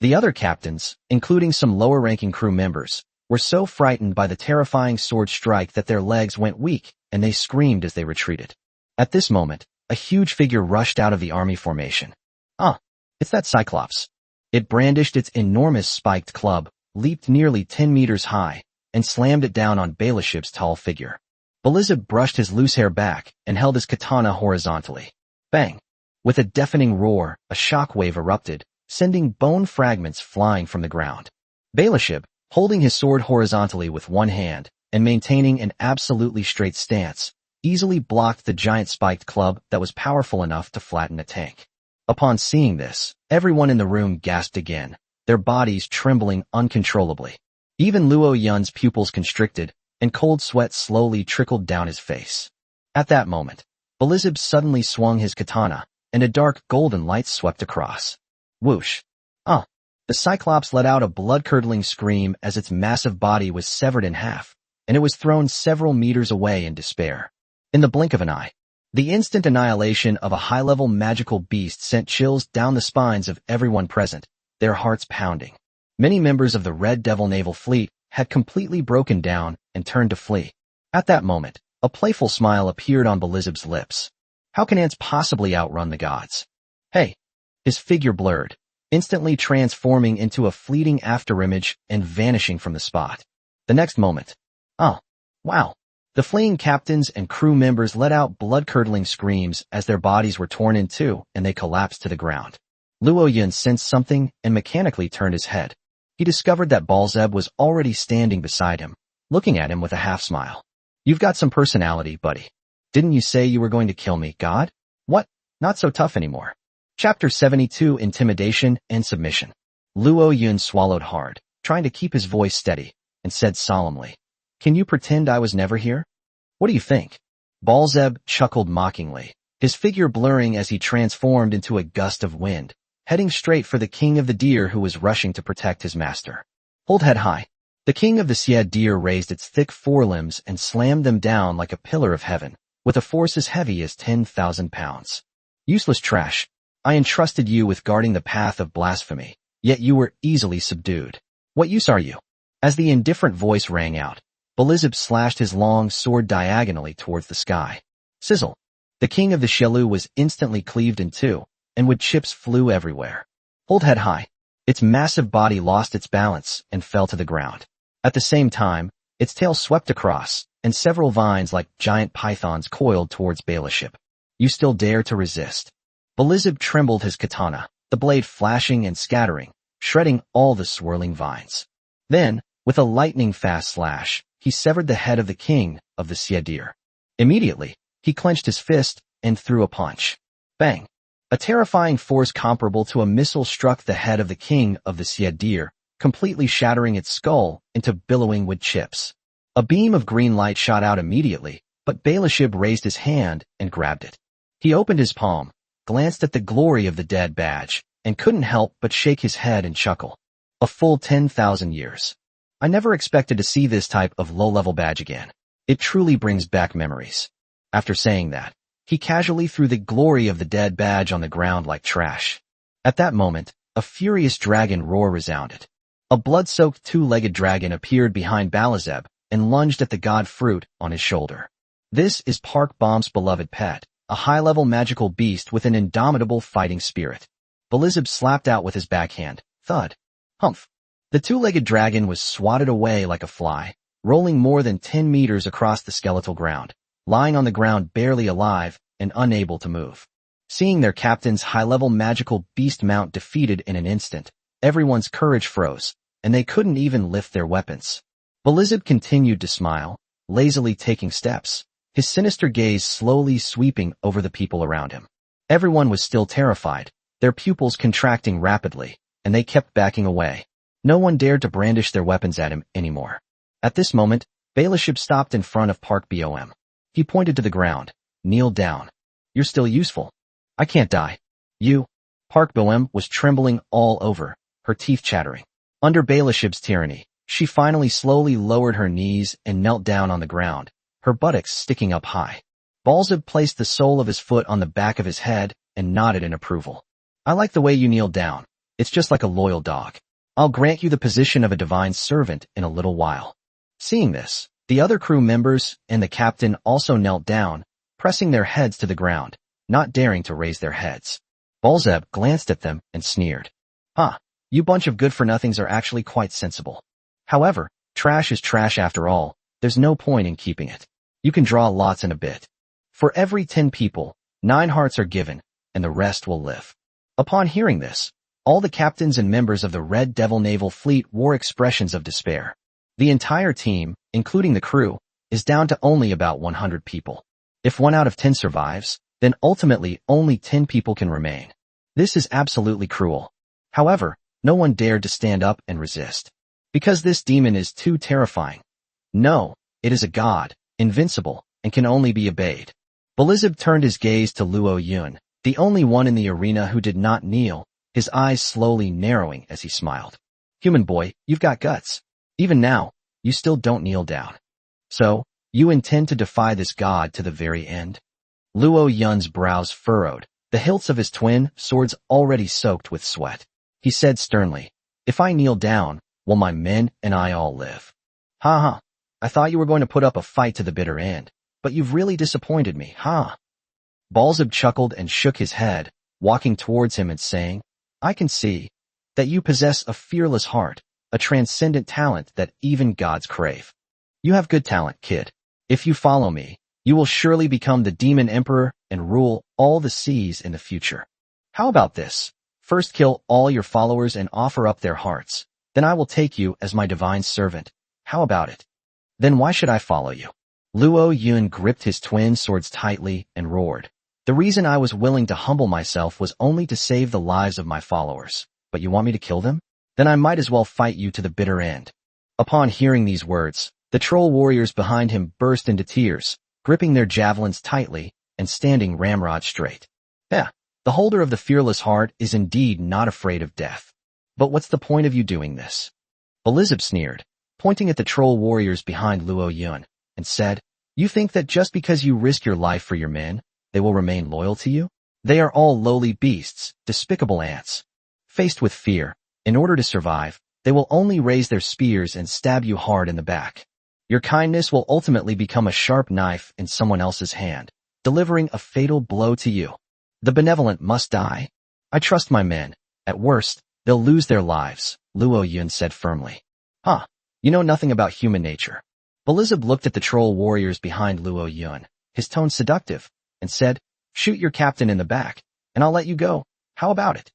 Speaker 1: The other captains, including some lower-ranking crew members, were so frightened by the terrifying sword strike that their legs went weak and they screamed as they retreated. At this moment, a huge figure rushed out of the army formation. "Ah, it's that Cyclops." It brandished its enormous spiked club, leaped nearly 10 meters high, and slammed it down on Belishib's tall figure. Belizeb brushed his loose hair back and held his katana horizontally. Bang! With a deafening roar, a shock wave erupted, sending bone fragments flying from the ground. Belishib, holding his sword horizontally with one hand and maintaining an absolutely straight stance, easily blocked the giant spiked club that was powerful enough to flatten a tank. Upon seeing this, everyone in the room gasped again, their bodies trembling uncontrollably. Even Luo Yun's pupils constricted, and cold sweat slowly trickled down his face. At that moment, Belizeb suddenly swung his katana, and a dark golden light swept across. Whoosh! Ah! The Cyclops let out a blood-curdling scream as its massive body was severed in half, and it was thrown several meters away in despair. In the blink of an eye, the instant annihilation of a high-level magical beast sent chills down the spines of everyone present, their hearts pounding. Many members of the Red Devil naval fleet had completely broken down and turned to flee. At that moment, a playful smile appeared on Belizeb's lips. How can ants possibly outrun the gods? Hey! His figure blurred, instantly transforming into a fleeting afterimage and vanishing from the spot. The next moment. Oh, wow! The fleeing captains and crew members let out blood-curdling screams as their bodies were torn in two and they collapsed to the ground. Luo Yun sensed something and mechanically turned his head. He discovered that Baalzeb was already standing beside him, looking at him with a half-smile. "You've got some personality, buddy. Didn't you say you were going to kill me, God? What? Not so tough anymore." Chapter 72 Intimidation and Submission. Luo Yun swallowed hard, trying to keep his voice steady, and said solemnly, "Can you pretend I was never here? What do you think?" Baalzeb chuckled mockingly, his figure blurring as he transformed into a gust of wind, heading straight for the king of the deer who was rushing to protect his master. "Hold head high. The king of the Deer raised its thick forelimbs and slammed them down like a pillar of heaven, with a force as heavy as 10,000 pounds. Useless trash. I entrusted you with guarding the path of blasphemy, yet you were easily subdued. What use are you? As the indifferent voice rang out, Belizeb slashed his long sword diagonally towards the sky. Sizzle. The king of the Shelu was instantly cleaved in two, and wood chips flew everywhere. Hold head high. Its massive body lost its balance and fell to the ground. At the same time, its tail swept across, and several vines like giant pythons coiled towards Beliship. You still dare to resist. Belizeb trembled his katana, the blade flashing and scattering, shredding all the swirling vines. Then, with a lightning-fast slash, he severed the head of the king of the Deer. Immediately, he clenched his fist and threw a punch. Bang! A terrifying force comparable to a missile struck the head of the king of the Deer, completely shattering its skull into billowing wood chips. A beam of green light shot out immediately, but Belishib raised his hand and grabbed it. He opened his palm, glanced at the glory of the dead badge, and couldn't help but shake his head and chuckle. A full 10,000 years. I never expected to see this type of low-level badge again. It truly brings back memories. After saying that, he casually threw the glory of the dead badge on the ground like trash. At that moment, a furious dragon roar resounded. A blood-soaked two-legged dragon appeared behind Belizeb and lunged at the god fruit on his shoulder. This is Park Bomb's beloved pet, a high-level magical beast with an indomitable fighting spirit. Belizeb slapped out with his backhand. Thud. Humph. The two-legged dragon was swatted away like a fly, rolling more than 10 meters across the skeletal ground, lying on the ground barely alive and unable to move. Seeing their captain's high-level magical beast mount defeated in an instant, everyone's courage froze, and they couldn't even lift their weapons. Belizeb continued to smile, lazily taking steps, his sinister gaze slowly sweeping over the people around him. Everyone was still terrified, their pupils contracting rapidly, and they kept backing away. No one dared to brandish their weapons at him anymore. At this moment, Belishib stopped in front of Park Bom. He pointed to the ground. Kneel down. You're still useful. I can't die. You. Park Bom was trembling all over, her teeth chattering. Under Belishib's tyranny, she finally slowly lowered her knees and knelt down on the ground, her buttocks sticking up high. Belizeb placed the sole of his foot on the back of his head and nodded in approval. I like the way you kneel down. It's just like a loyal dog. I'll grant you the position of a divine servant in a little while. Seeing this, the other crew members and the captain also knelt down, pressing their heads to the ground, not daring to raise their heads. Belizeb glanced at them and sneered. You bunch of good-for-nothings are actually quite sensible. However, trash is trash after all, there's no point in keeping it. You can draw lots in a bit. For every 10 people, 9 hearts are given, and the rest will live. Upon hearing this, all the captains and members of the Red Devil Naval Fleet wore expressions of despair. The entire team, including the crew, is down to only about 100 people. If 1 out of 10 survives, then ultimately only 10 people can remain. This is absolutely cruel. However, no one dared to stand up and resist. Because this demon is too terrifying. No, it is a god, invincible, and can only be obeyed. Belizeb turned his gaze to Luo Yun, the only one in the arena who did not kneel, his eyes slowly narrowing as he smiled. Human boy, you've got guts. Even now, you still don't kneel down. So, you intend to defy this god to the very end? Luo Yun's brows furrowed, the hilts of his twin swords already soaked with sweat. He said sternly, if I kneel down, will my men and I all live? Ha. I thought you were going to put up a fight to the bitter end, but you've really disappointed me, ha. Belizeb chuckled and shook his head, walking towards him and saying, I can see that you possess a fearless heart, a transcendent talent that even gods crave. You have good talent, kid. If you follow me, you will surely become the demon emperor and rule all the seas in the future. How about this? First kill all your followers and offer up their hearts. Then I will take you as my divine servant. How about it? Then why should I follow you? Luo Yun gripped his twin swords tightly and roared. The reason I was willing to humble myself was only to save the lives of my followers. But you want me to kill them? Then I might as well fight you to the bitter end. Upon hearing these words, the troll warriors behind him burst into tears, gripping their javelins tightly and standing ramrod straight. Yeah, the holder of the fearless heart is indeed not afraid of death. But what's the point of you doing this? Belizeb sneered. pointing at the troll warriors behind Luo Yun, and said, "You think that just because you risk your life for your men, they will remain loyal to you? They are all lowly beasts, despicable ants. Faced with fear, in order to survive, they will only raise their spears and stab you hard in the back. Your kindness will ultimately become a sharp knife in someone else's hand, delivering a fatal blow to you. The benevolent must die. I trust my men. At worst, they'll lose their lives," Luo Yun said firmly. "Huh, you know nothing about human nature." Belizeb looked at the troll warriors behind Luo Yun, his tone seductive, and said, "Shoot your captain in the back, and I'll let you go. How about it?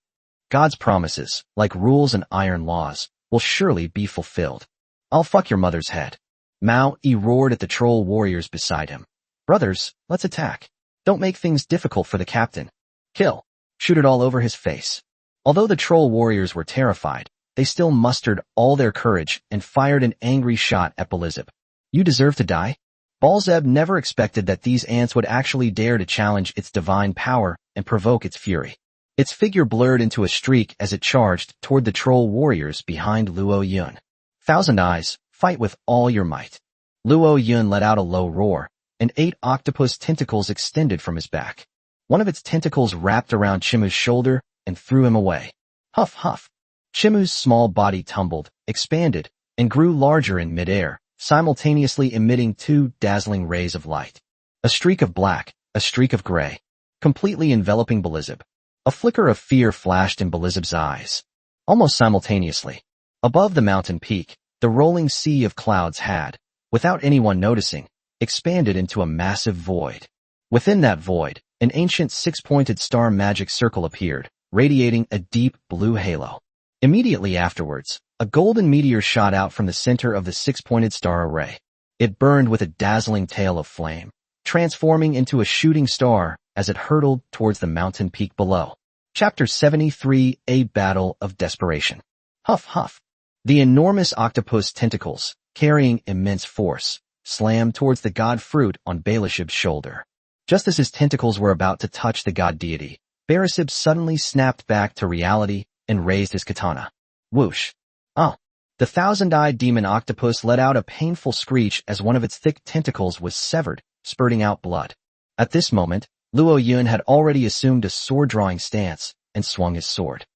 Speaker 1: God's promises, like rules and iron laws, will surely be fulfilled. I'll fuck your mother's head." Mao Yi roared at the troll warriors beside him. "Brothers, let's attack. Don't make things difficult for the captain. Kill. Shoot it all over his face." Although the troll warriors were terrified, they still mustered all their courage and fired an angry shot at Belizeb. "You deserve to die." Belzeb never expected that these ants would actually dare to challenge its divine power and provoke its fury. Its figure blurred into a streak as it charged toward the troll warriors behind Luo Yun. "Thousand Eyes, fight with all your might." Luo Yun let out a low roar, and 8 octopus tentacles extended from his back. One of its tentacles wrapped around Chimu's shoulder and threw him away. Huff, huff. Chimu's small body tumbled, expanded, and grew larger in midair, simultaneously emitting 2 dazzling rays of light. A streak of black, a streak of gray, completely enveloping Belizeb. A flicker of fear flashed in Belizeb's eyes. Almost simultaneously, above the mountain peak, the rolling sea of clouds had, without anyone noticing, expanded into a massive void. Within that void, an ancient 6-pointed star magic circle appeared, radiating a deep blue halo. Immediately afterwards, a golden meteor shot out from the center of the 6-pointed star array. It burned with a dazzling tail of flame, transforming into a shooting star as it hurtled towards the mountain peak below. Chapter 73, A Battle of Desperation. Huff, huff. The enormous octopus tentacles, carrying immense force, slammed towards the god fruit on Belishib's shoulder. Just as his tentacles were about to touch the god deity, Berisib suddenly snapped back to reality and raised his katana. Whoosh. Oh. The thousand-eyed demon octopus let out a painful screech as one of its thick tentacles was severed, spurting out blood. At this moment, Luo Yun had already assumed a sword-drawing stance and swung his sword.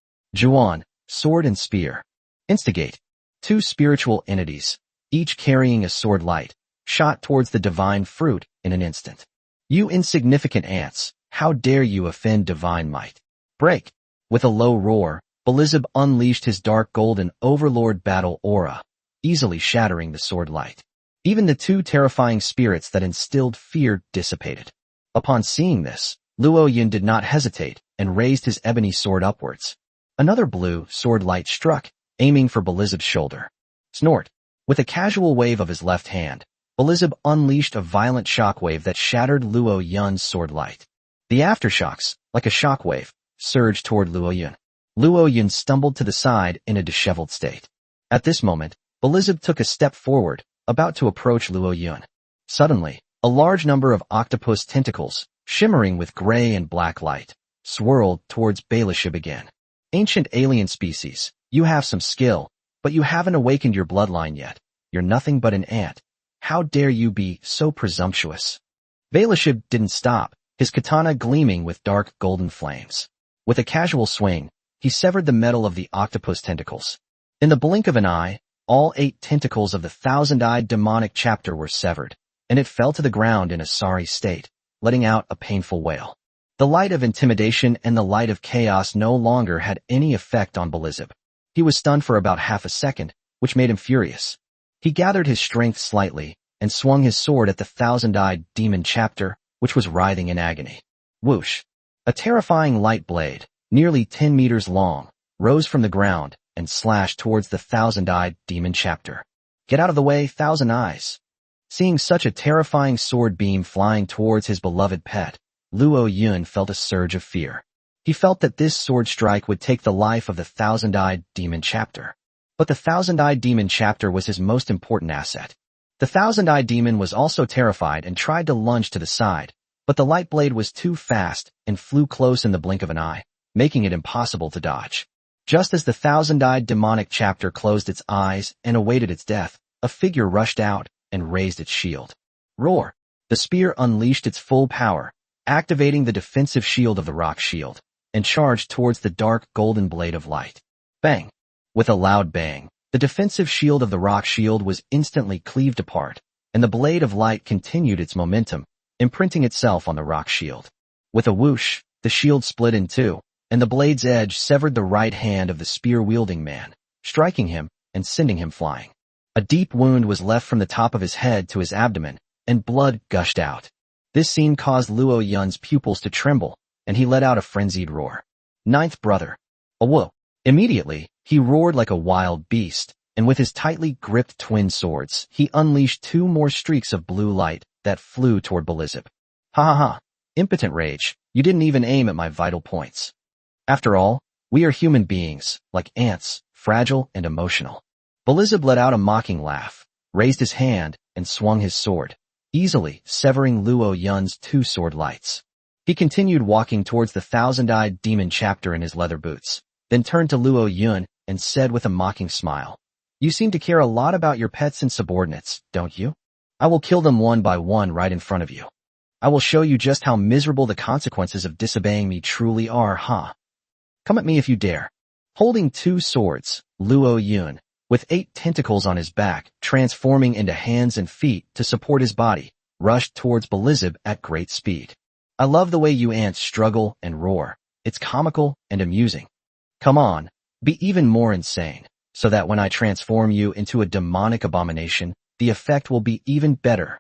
Speaker 1: Juan, sword and spear. Instigate. 2 spiritual entities, each carrying a sword light, shot towards the divine fruit in an instant. "You insignificant ants, how dare you offend divine might? Break!" With a low roar, Belizeb unleashed his dark golden overlord battle aura, easily shattering the sword light. Even the 2 terrifying spirits that instilled fear dissipated. Upon seeing this, Luo Yun did not hesitate and raised his ebony sword upwards. Another blue sword light struck, aiming for Belizeb's shoulder. Snort. With a casual wave of his left hand, Belizeb unleashed a violent shockwave that shattered Luo Yun's sword light. The aftershocks, like a shockwave, surged toward Luo Yun. Luo Yun stumbled to the side in a disheveled state. At this moment, Belizeb took a step forward, about to approach Luo Yun. Suddenly, a large number of octopus tentacles, shimmering with gray and black light, swirled towards Belishib again. "Ancient alien species, you have some skill, but you haven't awakened your bloodline yet. You're nothing but an ant. How dare you be so presumptuous?" Belishib didn't stop, his katana gleaming with dark golden flames. With a casual swing, he severed the metal of the octopus tentacles. In the blink of an eye, all 8 tentacles of the thousand-eyed demonic chapter were severed, and it fell to the ground in a sorry state, letting out a painful wail. The light of intimidation and the light of chaos no longer had any effect on Belizeb. He was stunned for about half a second, which made him furious. He gathered his strength slightly and swung his sword at the thousand-eyed demon chapter, which was writhing in agony. Whoosh! A terrifying light blade, nearly 10 meters long, rose from the ground and slashed towards the thousand-eyed demon chapter. "Get out of the way, Thousand Eyes!" Seeing such a terrifying sword beam flying towards his beloved pet, Luo Yun felt a surge of fear. He felt that this sword strike would take the life of the thousand-eyed demon chapter. But the thousand-eyed demon chapter was his most important asset. The thousand-eyed demon was also terrified and tried to lunge to the side, but the light blade was too fast and flew close in the blink of an eye, making it impossible to dodge. Just as the thousand-eyed demonic chapter closed its eyes and awaited its death, a figure rushed out and raised its shield. Roar! The spear unleashed its full power, activating the defensive shield of the rock shield, and charged towards the dark golden blade of light. Bang! With a loud bang, the defensive shield of the rock shield was instantly cleaved apart, and the blade of light continued its momentum, imprinting itself on the rock shield. With a whoosh, the shield split in two, and the blade's edge severed the right hand of the spear-wielding man, striking him and sending him flying. A deep wound was left from the top of his head to his abdomen, and blood gushed out. This scene caused Luo Yun's pupils to tremble, and he let out a frenzied roar. Ninth brother. Awo! Immediately, he roared like a wild beast, and with his tightly gripped twin swords, he unleashed two more streaks of blue light that flew toward Belizeb. Ha ha ha! Impotent rage, you didn't even aim at my vital points. After all, we are human beings, like ants, fragile and emotional. Belizeb let out a mocking laugh, raised his hand, and swung his sword, easily severing Luo Yun's two sword lights. He continued walking towards the thousand-eyed demon chapter in his leather boots, then turned to Luo Yun and said with a mocking smile, "You seem to care a lot about your pets and subordinates, don't you? I will kill them one by one right in front of you. I will show you just how miserable the consequences of disobeying me truly are, huh? Come at me if you dare." Holding two swords, Luo Yun, with 8 tentacles on his back, transforming into hands and feet to support his body, rushed towards Belizeb at great speed. I love the way you ants struggle and roar. It's comical and amusing. Come on, be even more insane, so that when I transform you into a demonic abomination, the effect will be even better.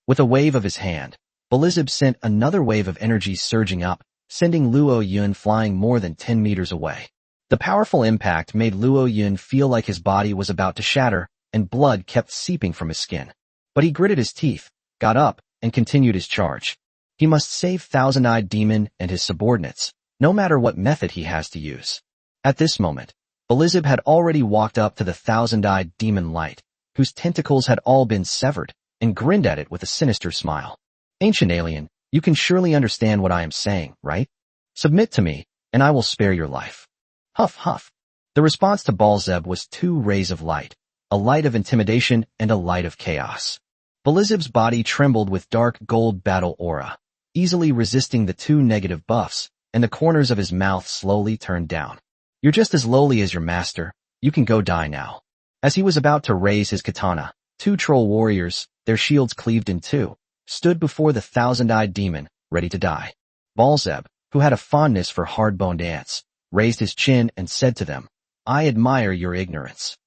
Speaker 1: With a wave of his hand, Belizeb sent another wave of energy surging up, sending Luo Yun flying more than 10 meters away. The powerful impact made Luo Yun feel like his body was about to shatter, and blood kept seeping from his skin. But he gritted his teeth, got up, and continued his charge. He must save Thousand-Eyed Demon and his subordinates, no matter what method he has to use. At this moment, Belizeb had already walked up to the Thousand-Eyed Demon Light, whose tentacles had all been severed, and grinned at it with a sinister smile. Ancient alien, you can surely understand what I am saying, right? Submit to me, and I will spare your life. Huff, huff. The response to Belizeb was 2 rays of light, a light of intimidation and a light of chaos. Belizeb's body trembled with dark gold battle aura, easily resisting the 2 negative buffs, and the corners of his mouth slowly turned down. You're just as lowly as your master, you can go die now. As he was about to raise his katana, 2 troll warriors, their shields cleaved in 2, stood before the Thousand-Eyed Demon, ready to die. Belizeb, who had a fondness for hard-boned ants, raised his chin and said to them, "I admire your ignorance.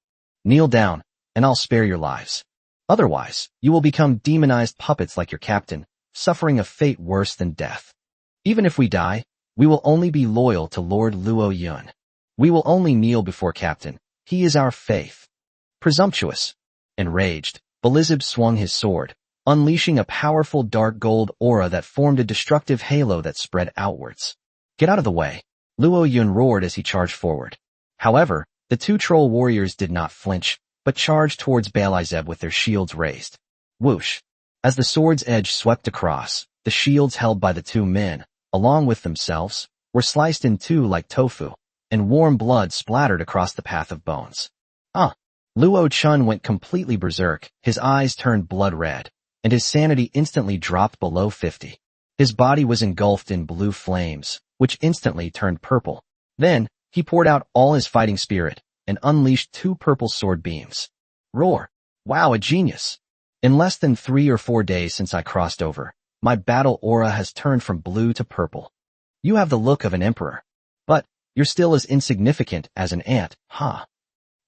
Speaker 1: Kneel down, and I'll spare your lives. Otherwise, you will become demonized puppets like your captain, suffering a fate worse than death. Even if we die, we will only be loyal to Lord Luo Yun. We will only kneel before Captain. He is our faith." Presumptuous. Enraged, Belizeb swung his sword, unleashing a powerful dark gold aura that formed a destructive halo that spread outwards. "Get out of the way," Luo Yun roared as he charged forward. However, the 2 troll warriors did not flinch, but charged towards Belizeb with their shields raised. Whoosh! As the sword's edge swept across, the shields held by the 2 men, along with themselves, were sliced in 2 like tofu, and warm blood splattered across the path of bones. Luo Chun went completely berserk, his eyes turned blood red, and his sanity instantly dropped below 50. His body was engulfed in blue flames, which instantly turned purple. Then, he poured out all his fighting spirit, and unleashed 2 purple sword beams. Roar! Wow, a genius! In less than 3 or 4 days since I crossed over, my battle aura has turned from blue to purple. You have the look of an emperor. But, you're still as insignificant as an ant, huh?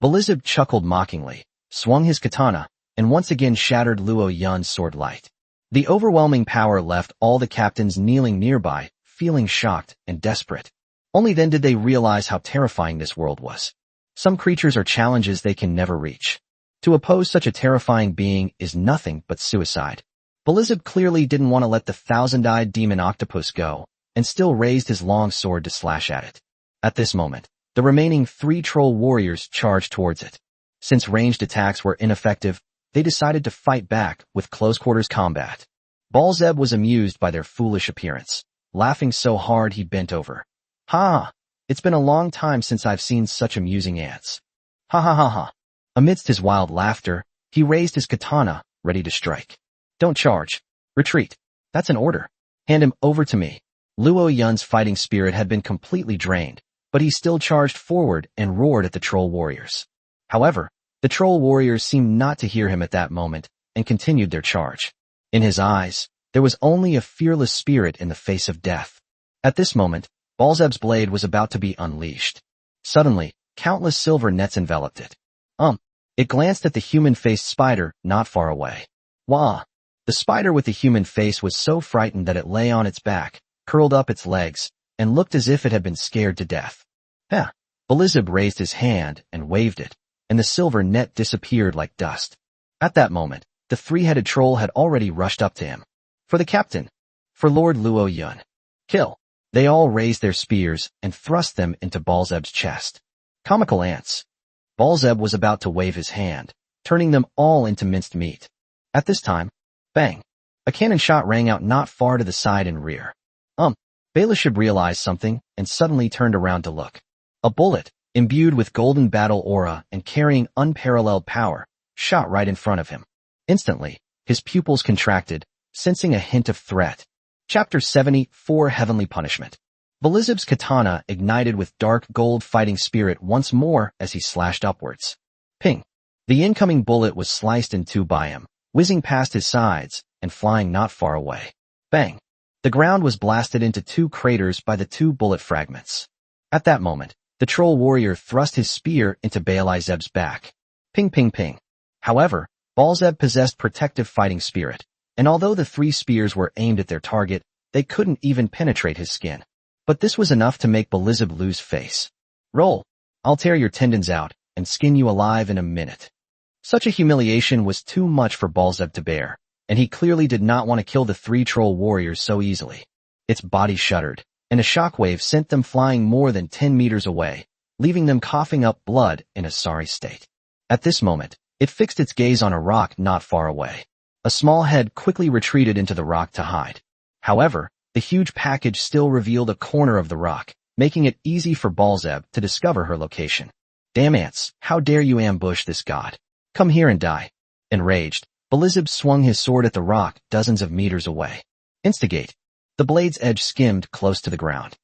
Speaker 1: Belizeb chuckled mockingly, swung his katana, and once again shattered Luo Yun's sword light. The overwhelming power left all the captains kneeling nearby, feeling shocked and desperate. Only then did they realize how terrifying this world was. Some creatures are challenges they can never reach. To oppose such a terrifying being is nothing but suicide. Belizeb clearly didn't want to let the Thousand-Eyed Demon Octopus go, and still raised his long sword to slash at it. At this moment, the remaining 3 troll warriors charged towards it. Since ranged attacks were ineffective, they decided to fight back with close-quarters combat. Belizeb was amused by their foolish appearance, laughing so hard he bent over. "Ha! It's been a long time since I've seen such amusing ants. Ha ha ha ha." Amidst his wild laughter, He raised his katana, ready to strike. Don't charge. Retreat. That's an order. Hand him over to me. Luo Yun's fighting spirit had been completely drained, but he still charged forward and roared at the troll warriors. However, the troll warriors seemed not to hear him at that moment and continued their charge. In his eyes, there was only a fearless spirit in the face of death. At this moment, Balzeb's blade was about to be unleashed. Suddenly, countless silver nets enveloped it. It glanced at the human-faced spider not far away. Wah! The spider with the human face was so frightened that it lay on its back, curled up its legs, and looked as if it had been scared to death. Belizeb raised his hand and waved it, and the silver net disappeared like dust. At that moment, the three-headed troll had already rushed up to him. For the captain! For Lord Luo Yun! Kill! They all raised their spears and thrust them into Balzeb's chest. Comical ants! Balzeb was about to wave his hand, turning them all into minced meat. At this time, bang! A cannon shot rang out not far to the side and rear. Belishib realized something and suddenly turned around to look. A bullet, imbued with golden battle aura and carrying unparalleled power, shot right in front of him. Instantly, his pupils contracted, sensing a hint of threat. Chapter 74 Heavenly Punishment. Belizeb's katana ignited with dark gold fighting spirit once more as he slashed upwards. Ping! The incoming bullet was sliced in two by him, whizzing past his sides and flying not far away. Bang! The ground was blasted into two craters by the two bullet fragments. At that moment, the troll warrior thrust his spear into Balzeb's back. Ping ping ping. However, Balzeb possessed protective fighting spirit, and although the three spears were aimed at their target, they couldn't even penetrate his skin. But this was enough to make Belizeb lose face. Roll! I'll tear your tendons out and skin you alive in a minute. Such a humiliation was too much for Balzeb to bear, and he clearly did not want to kill the three troll warriors so easily. Its body shuddered, and a shockwave sent them flying more than 10 meters away, leaving them coughing up blood in a sorry state. At this moment, it fixed its gaze on a rock not far away. A small head quickly retreated into the rock to hide. However, the huge package still revealed a corner of the rock, making it easy for Balzeb to discover her location. Damn ants, how dare you ambush this god? Come here and die. Enraged, Belizeb swung his sword at the rock dozens of meters away. Instigate. The blade's edge skimmed close to the ground.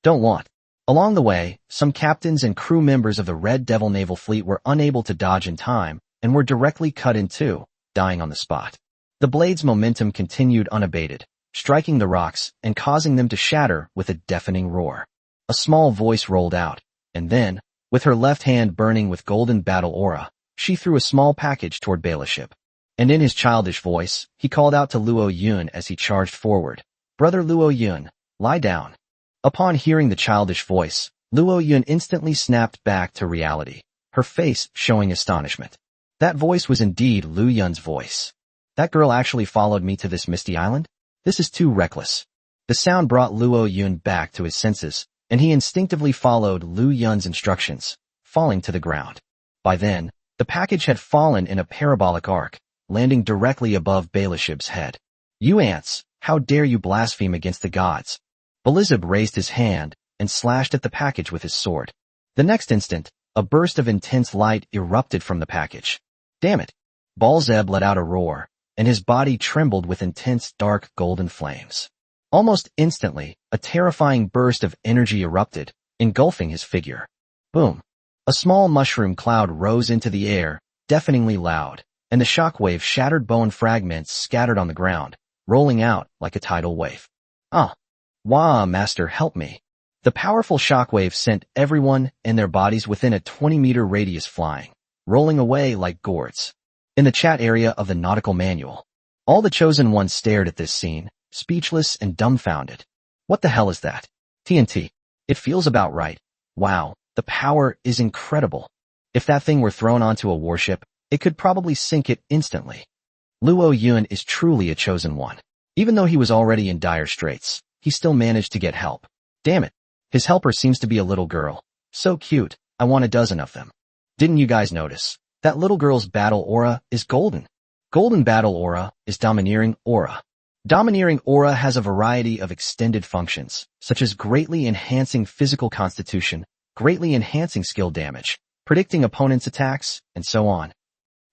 Speaker 1: Don't want. Along the way, some captains and crew members of the Red Devil naval fleet were unable to dodge in time and were directly cut in two, dying on the spot. The blade's momentum continued unabated, striking the rocks and causing them to shatter with a deafening roar. A small voice rolled out, and then, with her left hand burning with golden battle aura, she threw a small package toward Belishib. And in his childish voice, he called out to Luo Yun as he charged forward. Brother Luo Yun, lie down. Upon hearing the childish voice, Luo Yun instantly snapped back to reality, her face showing astonishment. That voice was indeed Lu Yun's voice. That girl actually followed me to this misty island? This is too reckless. The sound brought Luo Yun back to his senses, and he instinctively followed Lu Yun's instructions, falling to the ground. By then, the package had fallen in a parabolic arc, landing directly above Belishib's head. You ants, how dare you blaspheme against the gods? Belizeb raised his hand and slashed at the package with his sword. The next instant, a burst of intense light erupted from the package. Damn it! Balzeb let out a roar, and his body trembled with intense dark golden flames. Almost instantly, a terrifying burst of energy erupted, engulfing his figure. Boom! A small mushroom cloud rose into the air, deafeningly loud, and the shockwave shattered bone fragments scattered on the ground, rolling out like a tidal wave. Wah, master, help me. The powerful shockwave sent everyone and their bodies within a 20-meter radius flying, rolling away like gourds. In the chat area of the Nautical manual, all the chosen ones stared at this scene, speechless and dumbfounded. What the hell is that? TNT. It feels about right. Wow, the power is incredible. If that thing were thrown onto a warship, it could probably sink it instantly. Luo Yun is truly a chosen one. Even though he was already in dire straits, he still managed to get help. Damn it. His helper seems to be a little girl. So cute, I want a dozen of them. Didn't you guys notice? That little girl's battle aura is golden. Golden battle aura is domineering aura. Domineering aura has a variety of extended functions, such as greatly enhancing physical constitution, greatly enhancing skill damage, predicting opponents' attacks, and so on.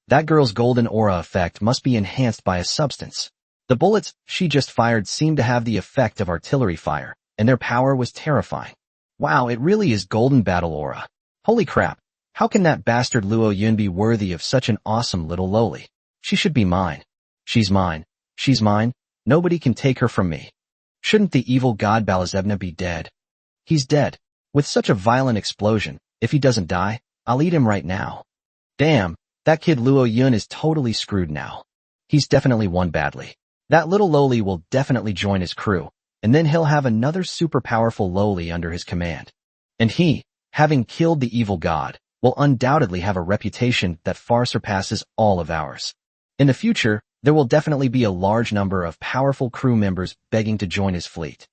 Speaker 1: That girl's golden aura effect must be enhanced by a substance. The bullets she just fired seemed to have the effect of artillery fire, and their power was terrifying. Wow, it really is golden battle aura. Holy crap, how can that bastard Luo Yun be worthy of such an awesome little loli? She should be mine. She's mine. She's mine. Nobody can take her from me. Shouldn't the evil god Balazebna be dead? He's dead. With such a violent explosion, if he doesn't die, I'll eat him right now. Damn, that kid Luo Yun is totally screwed now. He's definitely won badly. That little loli will definitely join his crew, and then he'll have another super powerful loli under his command. And he, having killed the evil god, will undoubtedly have a reputation that far surpasses all of ours. In the future, there will definitely be a large number of powerful crew members begging to join his fleet.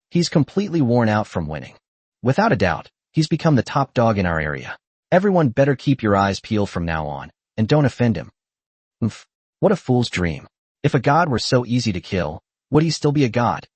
Speaker 1: He's completely worn out from winning. Without a doubt, he's become the top dog in our area. Everyone better keep your eyes peeled from now on, and don't offend him. Oof, what a fool's dream. If a god were so easy to kill, would he still be a god?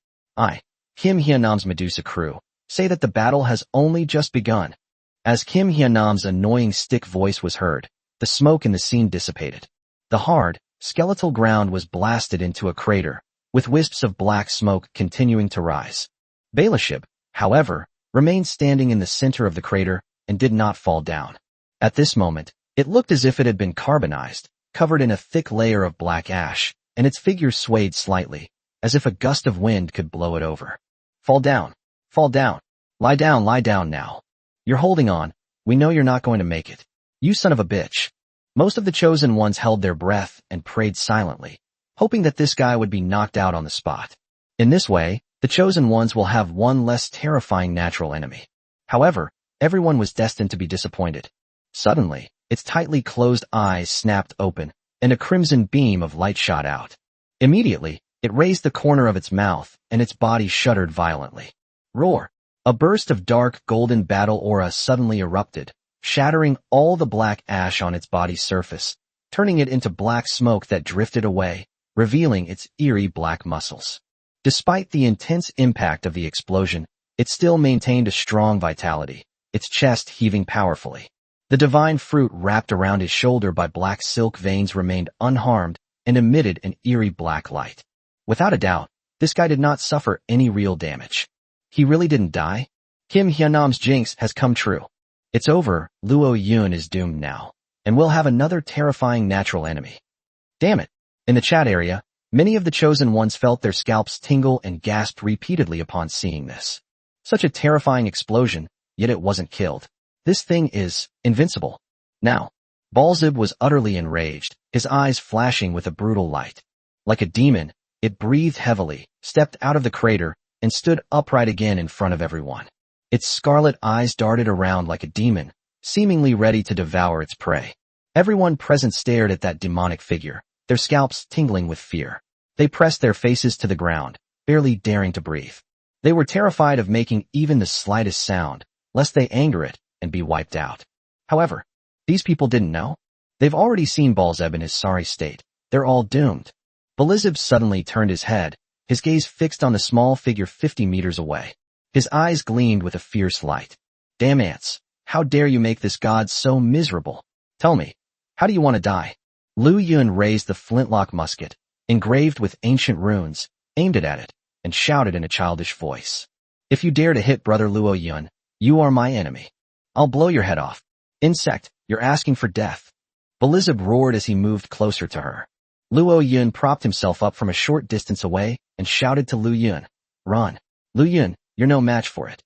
Speaker 1: Kim Hyunam's Medusa crew, say that the battle has only just begun. As Kim Hyunam's annoying stick voice was heard, the smoke in the scene dissipated. The hard, skeletal ground was blasted into a crater, with wisps of black smoke continuing to rise. Warship, however, remained standing in the center of the crater and did not fall down. At this moment, it looked as if it had been carbonized, covered in a thick layer of black ash, and its figure swayed slightly, as if a gust of wind could blow it over. Fall down. Fall down. Lie down now. You're holding on. We know you're not going to make it. You son of a bitch. Most of the chosen ones held their breath and prayed silently, hoping that this guy would be knocked out on the spot. In this way, the chosen ones will have one less terrifying natural enemy. However, everyone was destined to be disappointed. Suddenly, its tightly closed eyes snapped open, and a crimson beam of light shot out. Immediately, it raised the corner of its mouth, and its body shuddered violently. Roar! A burst of dark golden battle aura suddenly erupted, shattering all the black ash on its body's surface, turning it into black smoke that drifted away, revealing its eerie black muscles. Despite the intense impact of the explosion, it still maintained a strong vitality, its chest heaving powerfully. The divine fruit wrapped around his shoulder by black silk veins remained unharmed and emitted an eerie black light. Without a doubt, this guy did not suffer any real damage. He really didn't die? Kim Hyunam's jinx has come true. It's over, Luo Yun is doomed now, and we'll have another terrifying natural enemy. Damn it. In the chat area, many of the chosen ones felt their scalps tingle and gasped repeatedly upon seeing this. Such a terrifying explosion, yet it wasn't killed. This thing is invincible. Now, Balzib was utterly enraged, his eyes flashing with a brutal light. Like a demon, it breathed heavily, stepped out of the crater, and stood upright again in front of everyone. Its scarlet eyes darted around like a demon, seemingly ready to devour its prey. Everyone present stared at that demonic figure, their scalps tingling with fear. They pressed their faces to the ground, barely daring to breathe. They were terrified of making even the slightest sound, lest they anger it and be wiped out. However, these people didn't know. They've already seen Balzeb in his sorry state. They're all doomed. Balzeb suddenly turned his head, his gaze fixed on the small figure 50 meters away. His eyes gleamed with a fierce light. Damn ants, how dare you make this god so miserable? Tell me, how do you want to die? Lu Yun raised the flintlock musket, engraved with ancient runes, aimed it at it, and shouted in a childish voice. If you dare to hit brother Luo Yun, you are my enemy. I'll blow your head off. Insect, you're asking for death. Belizab roared as he moved closer to her. Luo Yun propped himself up from a short distance away and shouted to Lu Yun, run. Lu Yun, you're no match for it.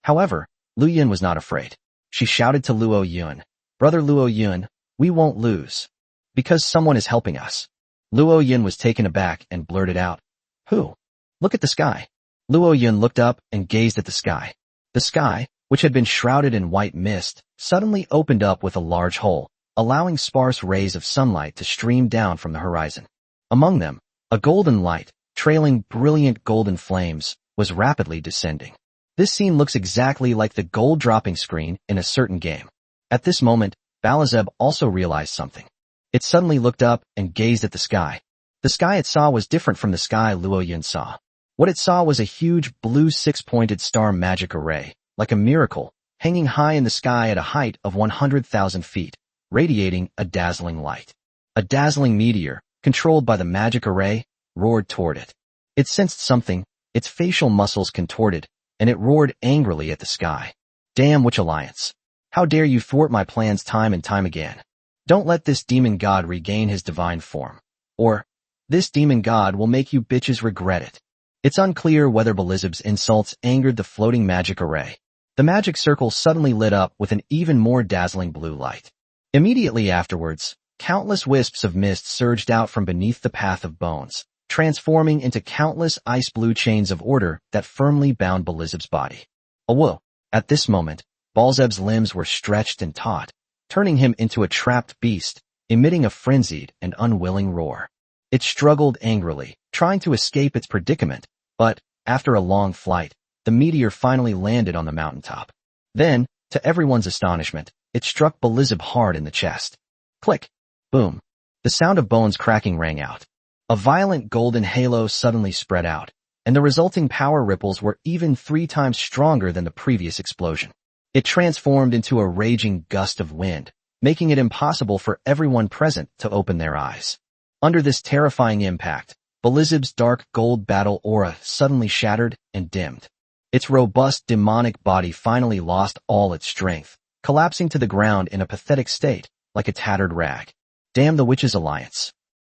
Speaker 1: However, Lu Yun was not afraid. She shouted to Luo Yun, brother Luo Yun, we won't lose. Because someone is helping us. Luo Yun was taken aback and blurted out, who? Look at the sky. Luo Yun looked up and gazed at the sky. The sky, which had been shrouded in white mist, suddenly opened up with a large hole, allowing sparse rays of sunlight to stream down from the horizon. Among them, a golden light, trailing brilliant golden flames, was rapidly descending. This scene looks exactly like the gold dropping screen in a certain game. At this moment, Balazeb also realized something. It suddenly looked up and gazed at the sky. The sky it saw was different from the sky Luo Yun saw. What it saw was a huge blue six-pointed star magic array, like a miracle, hanging high in the sky at a height of 100,000 feet, radiating a dazzling light. A dazzling meteor, controlled by the magic array, roared toward it. It sensed something, its facial muscles contorted, and it roared angrily at the sky. Damn Witch Alliance. How dare you thwart my plans time and time again? Don't let this demon god regain his divine form. Or, this demon god will make you bitches regret it. It's unclear whether Belizeb's insults angered the floating magic array. The magic circle suddenly lit up with an even more dazzling blue light. Immediately afterwards, countless wisps of mist surged out from beneath the path of bones, transforming into countless ice-blue chains of order that firmly bound Belizeb's body. Whoa! At this moment, Belzeb's limbs were stretched and taut, turning him into a trapped beast, emitting a frenzied and unwilling roar. It struggled angrily, trying to escape its predicament, but, after a long flight, the meteor finally landed on the mountaintop. Then, to everyone's astonishment, it struck Belizeb hard in the chest. Click! Boom! The sound of bones cracking rang out. A violent golden halo suddenly spread out, and the resulting power ripples were even 3 times stronger than the previous explosion. It transformed into a raging gust of wind, making it impossible for everyone present to open their eyes. Under this terrifying impact, Belizeb's dark gold battle aura suddenly shattered and dimmed. Its robust demonic body finally lost all its strength, collapsing to the ground in a pathetic state, like a tattered rag. Damn the Witches Alliance.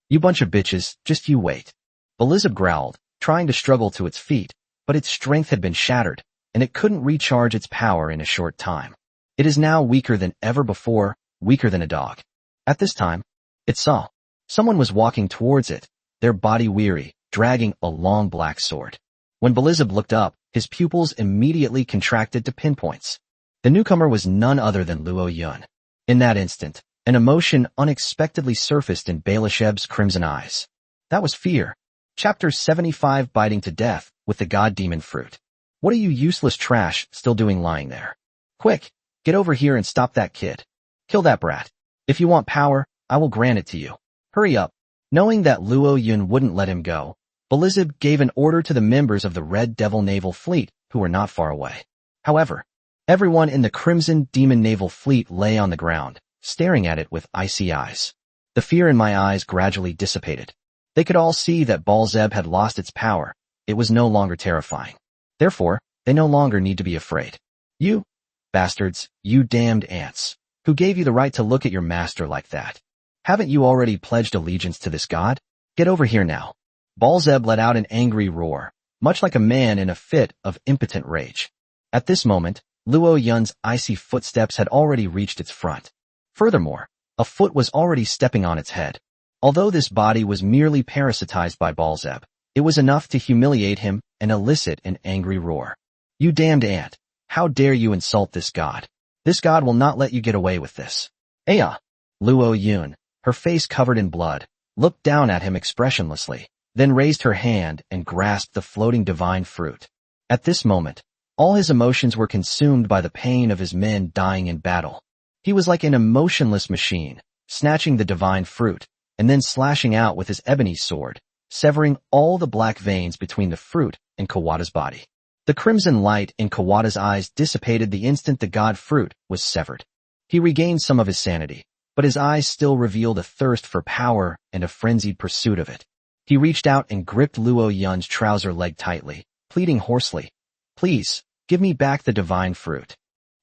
Speaker 1: You bunch of bitches, just you wait. Belizeb growled, trying to struggle to its feet, but its strength had been shattered, and it couldn't recharge its power in a short time. It is now weaker than ever before, weaker than a dog. At this time, it saw. Someone was walking towards it, their body weary, dragging a long black sword. When Belizeb looked up, his pupils immediately contracted to pinpoints. The newcomer was none other than Luo Yun. In that instant, an emotion unexpectedly surfaced in Belisheb's crimson eyes. That was fear. Chapter 75 Biting to Death with the God Demon Fruit. What are you useless trash still doing lying there? Quick, get over here and stop that kid. Kill that brat. If you want power, I will grant it to you. Hurry up. Knowing that Luo Yun wouldn't let him go, Belizeb gave an order to the members of the Red Devil Naval Fleet who were not far away. However, everyone in the Crimson Demon Naval Fleet lay on the ground, staring at it with icy eyes. The fear in my eyes gradually dissipated. They could all see that Belzeb had lost its power. It was no longer terrifying. Therefore, they no longer need to be afraid. You bastards, you damned ants. Who gave you the right to look at your master like that? Haven't you already pledged allegiance to this god? Get over here now. Belzeb let out an angry roar, much like a man in a fit of impotent rage. At this moment, Luo Yun's icy footsteps had already reached its front. Furthermore, a foot was already stepping on its head. Although this body was merely parasitized by Belzeb, it was enough to humiliate him and elicit an angry roar. You damned ant! How dare you insult this god? This god will not let you get away with this. Aya! Luo Yun, her face covered in blood, looked down at him expressionlessly, then raised her hand and grasped the floating divine fruit. At this moment, all his emotions were consumed by the pain of his men dying in battle. He was like an emotionless machine, snatching the divine fruit, and then slashing out with his ebony sword, severing all the black veins between the fruit and Kawada's body. The crimson light in Kawada's eyes dissipated the instant the god fruit was severed. He regained some of his sanity, but his eyes still revealed a thirst for power and a frenzied pursuit of it. He reached out and gripped Luo Yun's trouser leg tightly, pleading hoarsely, "Please, give me back the divine fruit.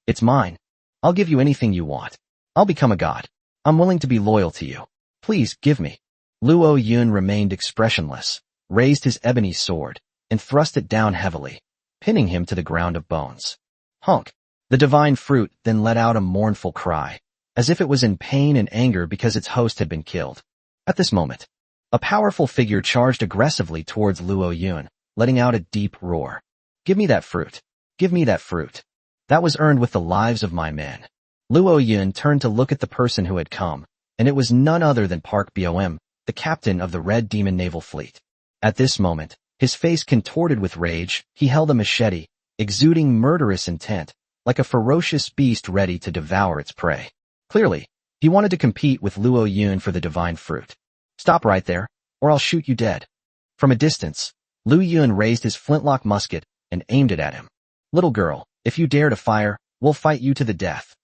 Speaker 1: It's mine. I'll give you anything you want. I'll become a god. I'm willing to be loyal to you. Please, give me." Luo Yun remained expressionless, raised his ebony sword, and thrust it down heavily, pinning him to the ground of bones. Honk! The divine fruit then let out a mournful cry, as if it was in pain and anger because its host had been killed. At this moment, a powerful figure charged aggressively towards Luo Yun, letting out a deep roar. "Give me that fruit. Give me that fruit. That was earned with the lives of my men." Luo Yun turned to look at the person who had come, and it was none other than Park Bom, the captain of the Red Demon Naval Fleet. At this moment, his face contorted with rage, he held a machete, exuding murderous intent, like a ferocious beast ready to devour its prey. Clearly, he wanted to compete with Luo Yun for the divine fruit. "Stop right there, or I'll shoot you dead." From a distance, Luo Yun raised his flintlock musket and aimed it at him. "Little girl, if you dare to fire, we'll fight you to the death.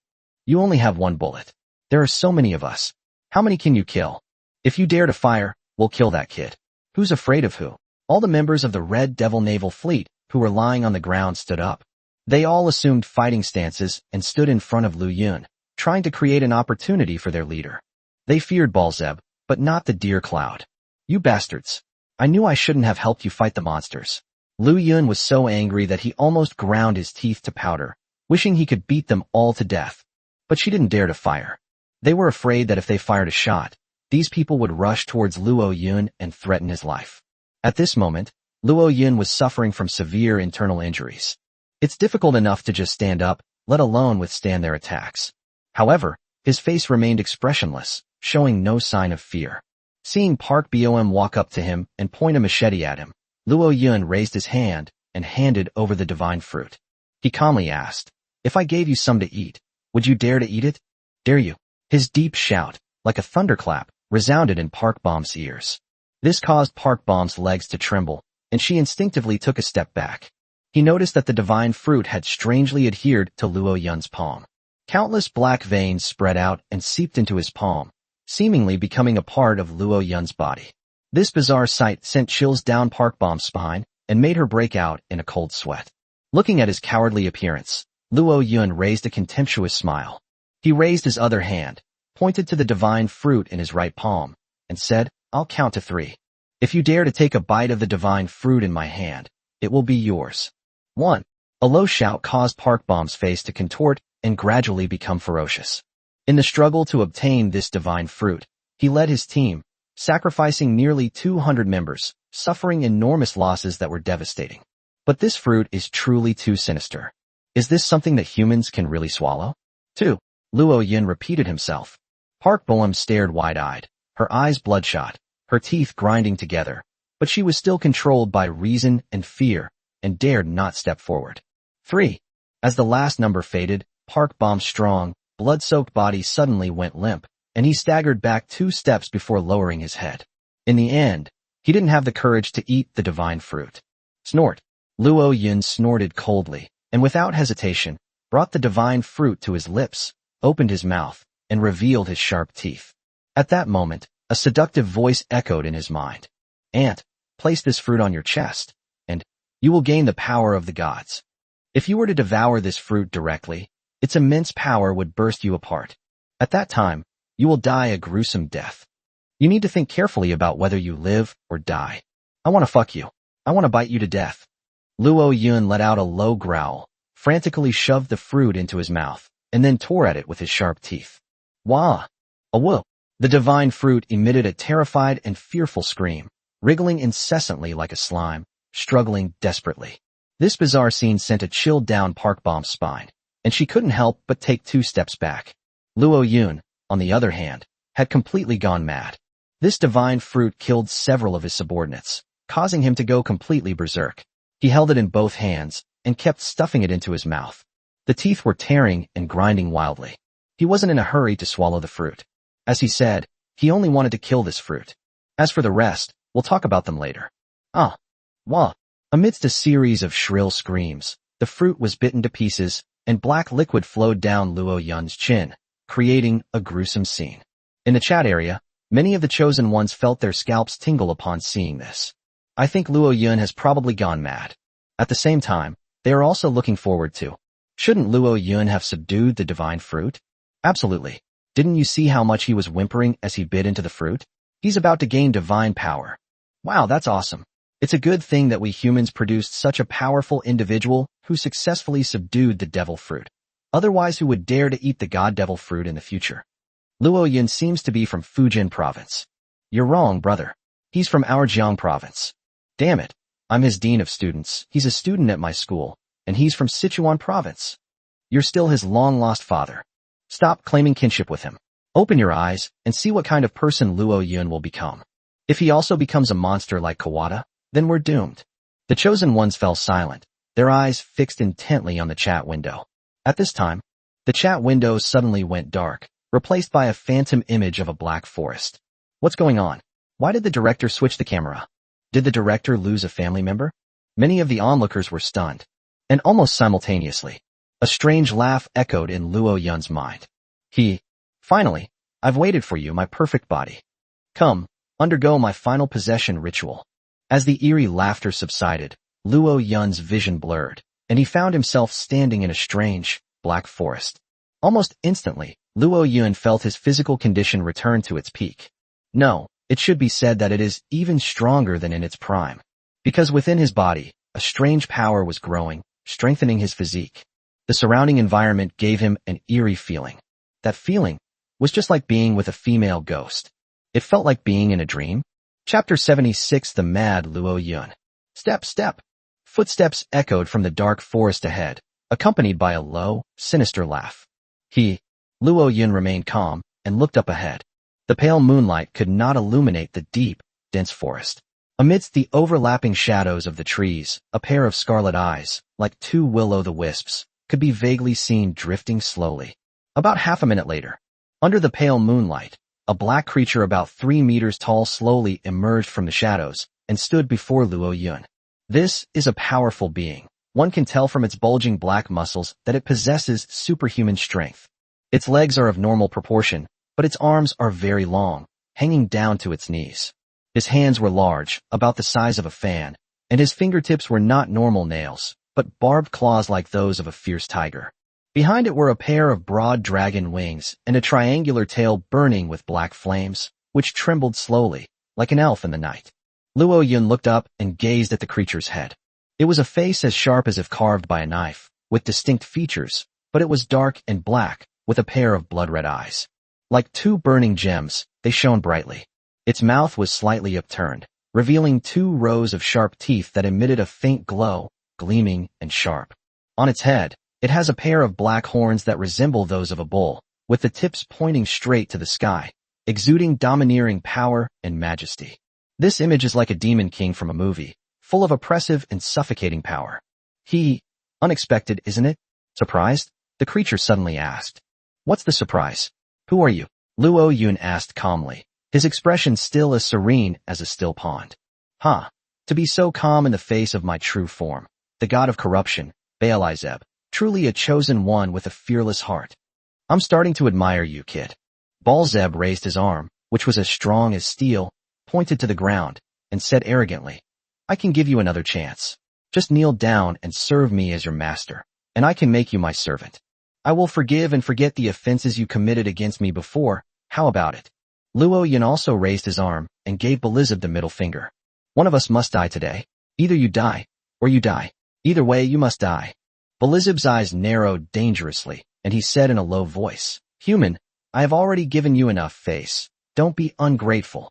Speaker 1: You only have one bullet. There are so many of us. How many can you kill?" If you dare to fire, we'll kill that kid. Who's afraid of who? All the members of the Red Devil Naval Fleet who were lying on the ground stood up. They all assumed fighting stances and stood in front of Lu Yun, trying to create an opportunity for their leader. They feared Balzeb, but not the deer cloud. You bastards. I knew I shouldn't have helped you fight the monsters. Lu Yun was so angry that he almost ground his teeth to powder, wishing he could beat them all to death. But she didn't dare to fire. They were afraid that if they fired a shot, these people would rush towards Luo Yun and threaten his life. At this moment, Luo Yun was suffering from severe internal injuries. It's difficult enough to just stand up, let alone withstand their attacks. However, his face remained expressionless, showing no sign of fear. Seeing Park Bom walk up to him and point a machete at him, Luo Yun raised his hand and handed over the divine fruit. He calmly asked, "If I gave you some to eat, would you dare to eat it? Dare you?" His deep shout, like a thunderclap, resounded in Park Bom's ears. This caused Park Bom's legs to tremble, and she instinctively took a step back. He noticed that the divine fruit had strangely adhered to Luo Yun's palm. Countless black veins spread out and seeped into his palm, seemingly becoming a part of Luo Yun's body. This bizarre sight sent chills down Park Bom's spine and made her break out in a cold sweat. Looking at his cowardly appearance, Luo Yun raised a contemptuous smile. He raised his other hand, pointed to the divine fruit in his right palm, and said, "I'll count to 3. If you dare to take a bite of the divine fruit in my hand, it will be yours." 1. A low shout caused Park Bom's face to contort and gradually become ferocious. In the struggle to obtain this divine fruit, he led his team, sacrificing nearly 200 members, suffering enormous losses that were devastating. But this fruit is truly too sinister. Is this something that humans can really swallow? 2. Luo Yun repeated himself. Park Bom stared wide-eyed, her eyes bloodshot, her teeth grinding together, but she was still controlled by reason and fear, and dared not step forward. 3. As the last number faded, Park Bom's strong, blood-soaked body suddenly went limp, and he staggered back 2 steps before lowering his head. In the end, he didn't have the courage to eat the divine fruit. Snort. Luo Yun snorted coldly, and without hesitation, brought the divine fruit to his lips, opened his mouth, and revealed his sharp teeth. At that moment, a seductive voice echoed in his mind. "Ant, place this fruit on your chest, and you will gain the power of the gods. If you were to devour this fruit directly, its immense power would burst you apart. At that time, you will die a gruesome death. You need to think carefully about whether you live or die. I want to fuck you. I want to bite you to death." Luo Yun let out a low growl, frantically shoved the fruit into his mouth, and then tore at it with his sharp teeth. Wah! A whoop! The divine fruit emitted a terrified and fearful scream, wriggling incessantly like a slime, struggling desperately. This bizarre scene sent a chill down Park Bom's spine, and she couldn't help but take 2 steps back. Luo Yun, on the other hand, had completely gone mad. This divine fruit killed several of his subordinates, causing him to go completely berserk. He held it in both hands and kept stuffing it into his mouth. The teeth were tearing and grinding wildly. He wasn't in a hurry to swallow the fruit. As he said, he only wanted to kill this fruit. As for the rest, we'll talk about them later. Ah! Wah! Amidst a series of shrill screams, the fruit was bitten to pieces, and black liquid flowed down Luo Yun's chin, creating a gruesome scene. In the chat area, many of the chosen ones felt their scalps tingle upon seeing this. I think Luo Yun has probably gone mad. At the same time, they are also looking forward to. Shouldn't Luo Yun have subdued the divine fruit? Absolutely. Didn't you see how much he was whimpering as he bit into the fruit? He's about to gain divine power. Wow, that's awesome. It's a good thing that we humans produced such a powerful individual who successfully subdued the devil fruit. Otherwise, who would dare to eat the god devil fruit in the future? Luo Yun seems to be from Fujian province. You're wrong, brother. He's from our Jiang province. Damn it. I'm his dean of students. He's a student at my school, and he's from Sichuan province. You're still his long-lost father. Stop claiming kinship with him. Open your eyes and see what kind of person Luo Yun will become. If he also becomes a monster like Kawada, then we're doomed. The chosen ones fell silent, their eyes fixed intently on the chat window. At this time, the chat window suddenly went dark, replaced by a phantom image of a black forest. What's going on? Why did the director switch the camera? Did the director lose a family member? Many of the onlookers were stunned. And almost simultaneously, a strange laugh echoed in Luo Yun's mind. Finally, I've waited for you, my perfect body. Come, undergo my final possession ritual. As the eerie laughter subsided, Luo Yun's vision blurred, and he found himself standing in a strange, black forest. Almost instantly, Luo Yun felt his physical condition return to its peak. No, it should be said that it is even stronger than in its prime. Because within his body, a strange power was growing, strengthening his physique. The surrounding environment gave him an eerie feeling. That feeling was just like being with a female ghost. It felt like being in a dream. Chapter 76 The Mad Luo Yun. Step, step. Footsteps echoed from the dark forest ahead, accompanied by a low, sinister laugh. Luo Yun remained calm and looked up ahead. The pale moonlight could not illuminate the deep, dense forest. Amidst the overlapping shadows of the trees, a pair of scarlet eyes, like two will-o'-the-wisps, could be vaguely seen drifting slowly. About half a minute later, under the pale moonlight, a black creature about 3 meters tall slowly emerged from the shadows and stood before Luo Yun. This is a powerful being. One can tell from its bulging black muscles that it possesses superhuman strength. Its legs are of normal proportion, but its arms are very long, hanging down to its knees. His hands were large, about the size of a fan, and his fingertips were not normal nails, but barbed claws like those of a fierce tiger. Behind it were a pair of broad dragon wings and a triangular tail burning with black flames, which trembled slowly, like an elf in the night. Luo Yun looked up and gazed at the creature's head. It was a face as sharp as if carved by a knife, with distinct features, but it was dark and black, with a pair of blood-red eyes. Like two burning gems, they shone brightly. Its mouth was slightly upturned, revealing 2 rows of sharp teeth that emitted a faint glow, gleaming and sharp. On its head, it has a pair of black horns that resemble those of a bull, with the tips pointing straight to the sky, exuding domineering power and majesty. This image is like a demon king from a movie, full of oppressive and suffocating power. Unexpected, isn't it? Surprised? The creature suddenly asked. What's the surprise? Who are you? Luo Yun asked calmly, his expression still as serene as a still pond. To be so calm in the face of my true form, the god of corruption, Baal-i-Zeb, truly a chosen one with a fearless heart. I'm starting to admire you, kid. Baal-Zeb raised his arm, which was as strong as steel, pointed to the ground, and said arrogantly, I can give you another chance. Just kneel down and serve me as your master, and I can make you my servant. I will forgive and forget the offenses you committed against me before. How about it? Luo Yun also raised his arm and gave Baal-Zeb the middle finger. One of us must die today. Either you die, or you die. Either way, you must die. Baal-Zeb's eyes narrowed dangerously, and he said in a low voice, Human, I have already given you enough face. Don't be ungrateful.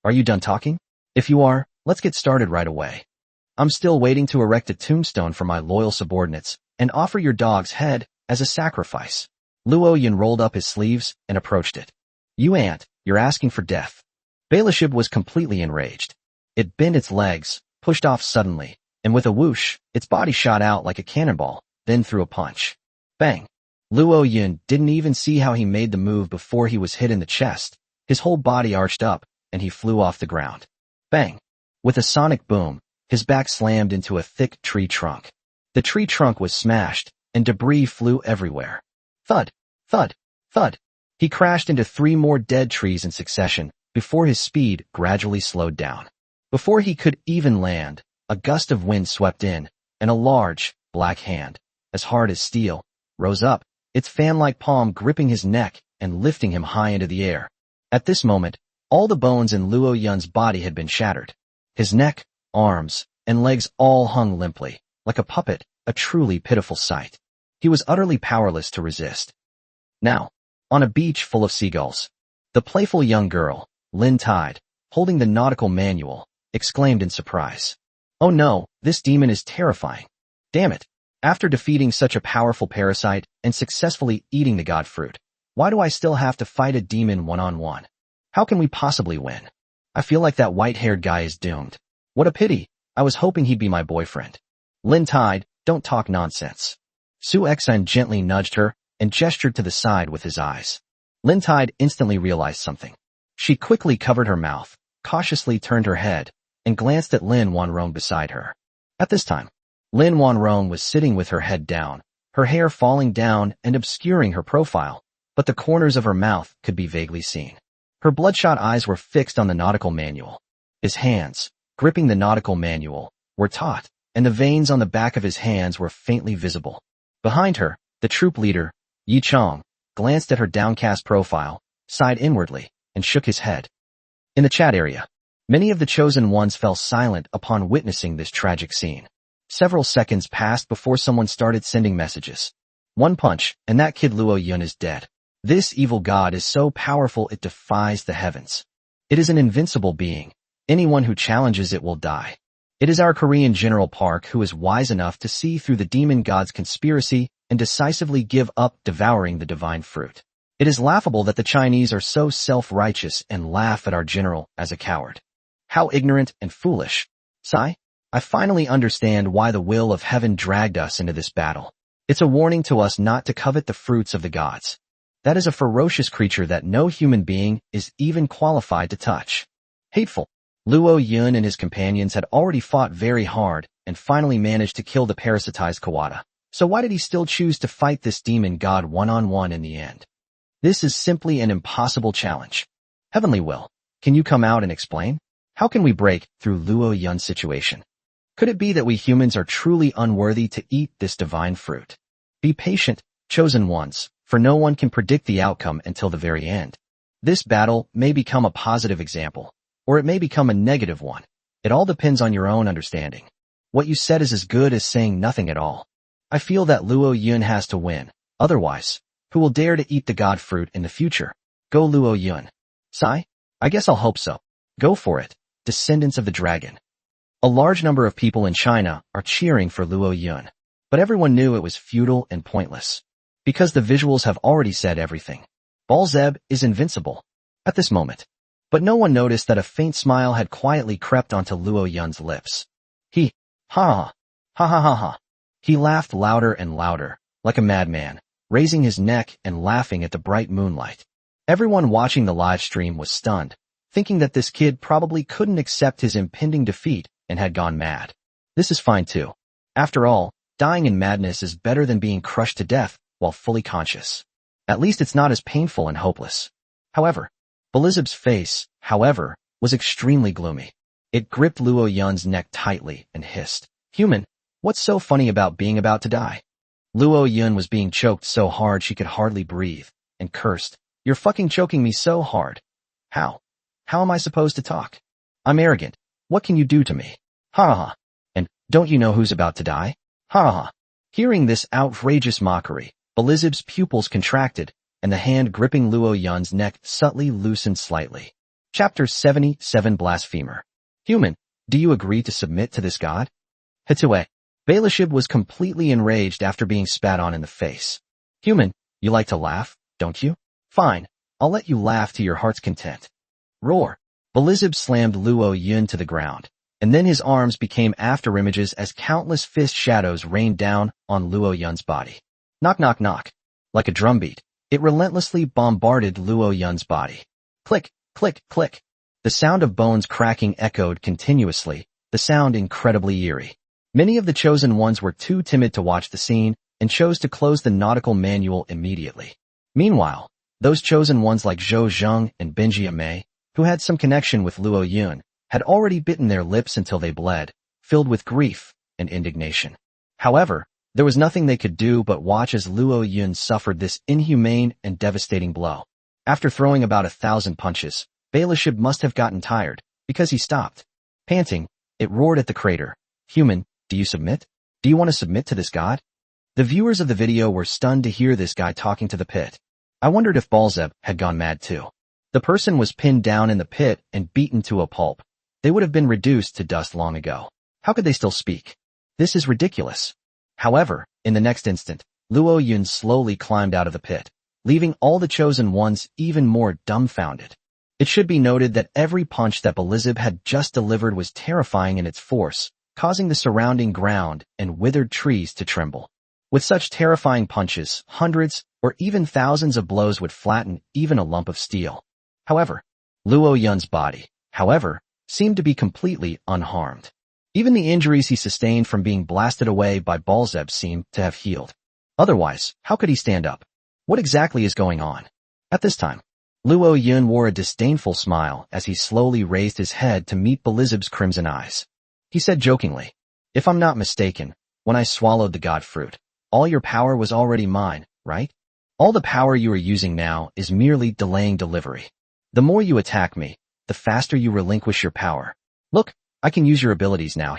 Speaker 1: Are you done talking? If you are, let's get started right away. I'm still waiting to erect a tombstone for my loyal subordinates and offer your dog's head as a sacrifice. Luo Yun rolled up his sleeves and approached it. You ant, you're asking for death. Baal-Zeb was completely enraged. It bent its legs, pushed off suddenly, and with a whoosh, its body shot out like a cannonball, then threw a punch. Bang! Luo Yun didn't even see how he made the move before he was hit in the chest. His whole body arched up, and he flew off the ground. Bang! With a sonic boom, his back slammed into a thick tree trunk. The tree trunk was smashed, and debris flew everywhere. Thud! Thud! Thud! He crashed into 3 more dead trees in succession, before his speed gradually slowed down. Before he could even land, a gust of wind swept in, and a large, black hand, as hard as steel, rose up, its fan-like palm gripping his neck and lifting him high into the air. At this moment, all the bones in Luo Yun's body had been shattered. His neck, arms, and legs all hung limply, like a puppet, a truly pitiful sight. He was utterly powerless to resist. Now, on a beach full of seagulls, the playful young girl, Lin Tide, holding the nautical manual, exclaimed in surprise. Oh no, this demon is terrifying. Damn it. After defeating such a powerful parasite and successfully eating the god fruit, why do I still have to fight a demon one-on-one? How can we possibly win? I feel like that white-haired guy is doomed. What a pity. I was hoping he'd be my boyfriend. Lin Tide, don't talk nonsense. Su Exun gently nudged her and gestured to the side with his eyes. Lin Tide instantly realized something. She quickly covered her mouth, cautiously turned her head, and glanced at Lin Wanrong beside her. At this time, Lin Wanrong was sitting with her head down, her hair falling down and obscuring her profile, but the corners of her mouth could be vaguely seen. Her bloodshot eyes were fixed on the nautical manual. His hands, gripping the nautical manual, were taut, and the veins on the back of his hands were faintly visible. Behind her, the troop leader, Yi Chong, glanced at her downcast profile, sighed inwardly, and shook his head. In the chat area, many of the chosen ones fell silent upon witnessing this tragic scene. Several seconds passed before someone started sending messages. One punch, and that kid Luo Yun is dead. This evil god is so powerful it defies the heavens. It is an invincible being. Anyone who challenges it will die. It is our Korean General Park who is wise enough to see through the demon god's conspiracy and decisively give up devouring the divine fruit. It is laughable that the Chinese are so self-righteous and laugh at our general as a coward. How ignorant and foolish. Sigh. I finally understand why the will of heaven dragged us into this battle. It's a warning to us not to covet the fruits of the gods. That is a ferocious creature that no human being is even qualified to touch. Hateful. Luo Yun and his companions had already fought very hard and finally managed to kill the parasitized Kawada. So why did he still choose to fight this demon god one-on-one in the end? This is simply an impossible challenge. Heavenly Will, can you come out and explain? How can we break through Luo Yun's situation? Could it be that we humans are truly unworthy to eat this divine fruit? Be patient, chosen ones, for no one can predict the outcome until the very end. This battle may become a positive example, or it may become a negative one. It all depends on your own understanding. What you said is as good as saying nothing at all. I feel that Luo Yun has to win. Otherwise, who will dare to eat the god fruit in the future? Go Luo Yun. Sigh? I guess I'll hope so. Go for it, descendants of the dragon. A large number of people in China are cheering for Luo Yun, but everyone knew it was futile and pointless. Because the visuals have already said everything. Balzeb is invincible. At this moment. But no one noticed that a faint smile had quietly crept onto Luo Yun's lips. Ha ha. He laughed louder and louder, like a madman, raising his neck and laughing at the bright moonlight. Everyone watching the live stream was stunned, thinking that this kid probably couldn't accept his impending defeat and had gone mad. This is fine too. After all, dying in madness is better than being crushed to death while fully conscious. At least it's not as painful and hopeless. However, Belizeb's face, however, was extremely gloomy. It gripped Luo Yun's neck tightly and hissed, "Human, what's so funny about being about to die?" Luo Yun was being choked so hard she could hardly breathe, and cursed, "You're fucking choking me so hard. How? How am I supposed to talk? I'm arrogant. What can you do to me? Ha ha. And don't you know who's about to die? Ha ha." Hearing this outrageous mockery, Belizeb's pupils contracted, and the hand gripping Luo Yun's neck subtly loosened slightly. Chapter 77 Blasphemer. Human, do you agree to submit to this god? Hitue. Belishib was completely enraged after being spat on in the face. Human, you like to laugh, don't you? Fine, I'll let you laugh to your heart's content. Roar. Belizeb slammed Luo Yun to the ground, and then his arms became afterimages as countless fist shadows rained down on Luo Yun's body. Knock knock knock. Like a drumbeat, it relentlessly bombarded Luo Yun's body. Click, click, click. The sound of bones cracking echoed continuously, the sound incredibly eerie. Many of the chosen ones were too timid to watch the scene and chose to close the nautical manual immediately. Meanwhile, those chosen ones like Zhou Zheng and Benji Amei, who had some connection with Luo Yun, had already bitten their lips until they bled, filled with grief and indignation. However, there was nothing they could do but watch as Luo Yun suffered this inhumane and devastating blow. After throwing about 1,000 punches, Belishib must have gotten tired, because he stopped. Panting, it roared at the crater. Human, do you submit? Do you want to submit to this god? The viewers of the video were stunned to hear this guy talking to the pit. I wondered if Balzeb had gone mad too. The person was pinned down in the pit and beaten to a pulp. They would have been reduced to dust long ago. How could they still speak? This is ridiculous. However, in the next instant, Luo Yun slowly climbed out of the pit, leaving all the chosen ones even more dumbfounded. It should be noted that every punch that Belizeb had just delivered was terrifying in its force, causing the surrounding ground and withered trees to tremble. With such terrifying punches, hundreds or even thousands of blows would flatten even a lump of steel. However, Luo Yun's body, seemed to be completely unharmed. Even the injuries he sustained from being blasted away by Balzeb seemed to have healed. Otherwise, how could he stand up? What exactly is going on? At this time, Luo Yun wore a disdainful smile as he slowly raised his head to meet Belizeb's crimson eyes. He said jokingly, "If I'm not mistaken, when I swallowed the god fruit, all your power was already mine, right? All the power you are using now is merely delaying delivery. The more you attack me, the faster you relinquish your power. Look, I can use your abilities now."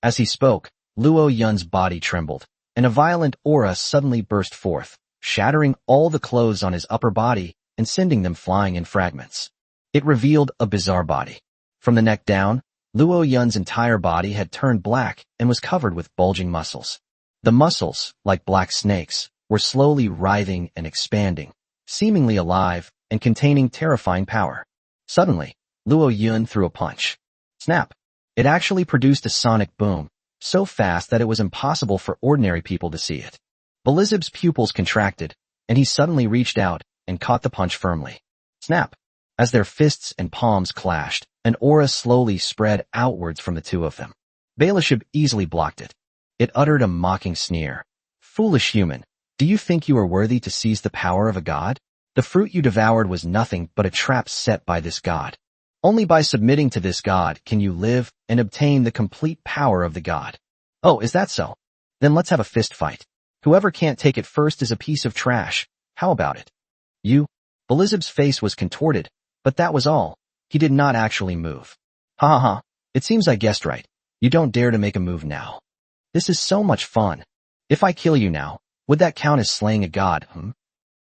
Speaker 1: As he spoke, Luo Yun's body trembled, and a violent aura suddenly burst forth, shattering all the clothes on his upper body and sending them flying in fragments. It revealed a bizarre body. From the neck down, Luo Yun's entire body had turned black and was covered with bulging muscles. The muscles, like black snakes, were slowly writhing and expanding, seemingly alive and containing terrifying power. Suddenly, Luo Yun threw a punch. Snap! It actually produced a sonic boom, so fast that it was impossible for ordinary people to see it. Belizeb's pupils contracted, and he suddenly reached out and caught the punch firmly. Snap! As their fists and palms clashed, an aura slowly spread outwards from the two of them. Belishib easily blocked it. It uttered a mocking sneer. "Foolish human, do you think you are worthy to seize the power of a god? The fruit you devoured was nothing but a trap set by this god. Only by submitting to this god can you live and obtain the complete power of the god." "Oh, is that so? Then let's have a fist fight. Whoever can't take it first is a piece of trash. How about it?" "You?" Belizeb's face was contorted, but that was all. He did not actually move. "Ha ha ha, it seems I guessed right. You don't dare to make a move now. This is so much fun. If I kill you now, would that count as slaying a god,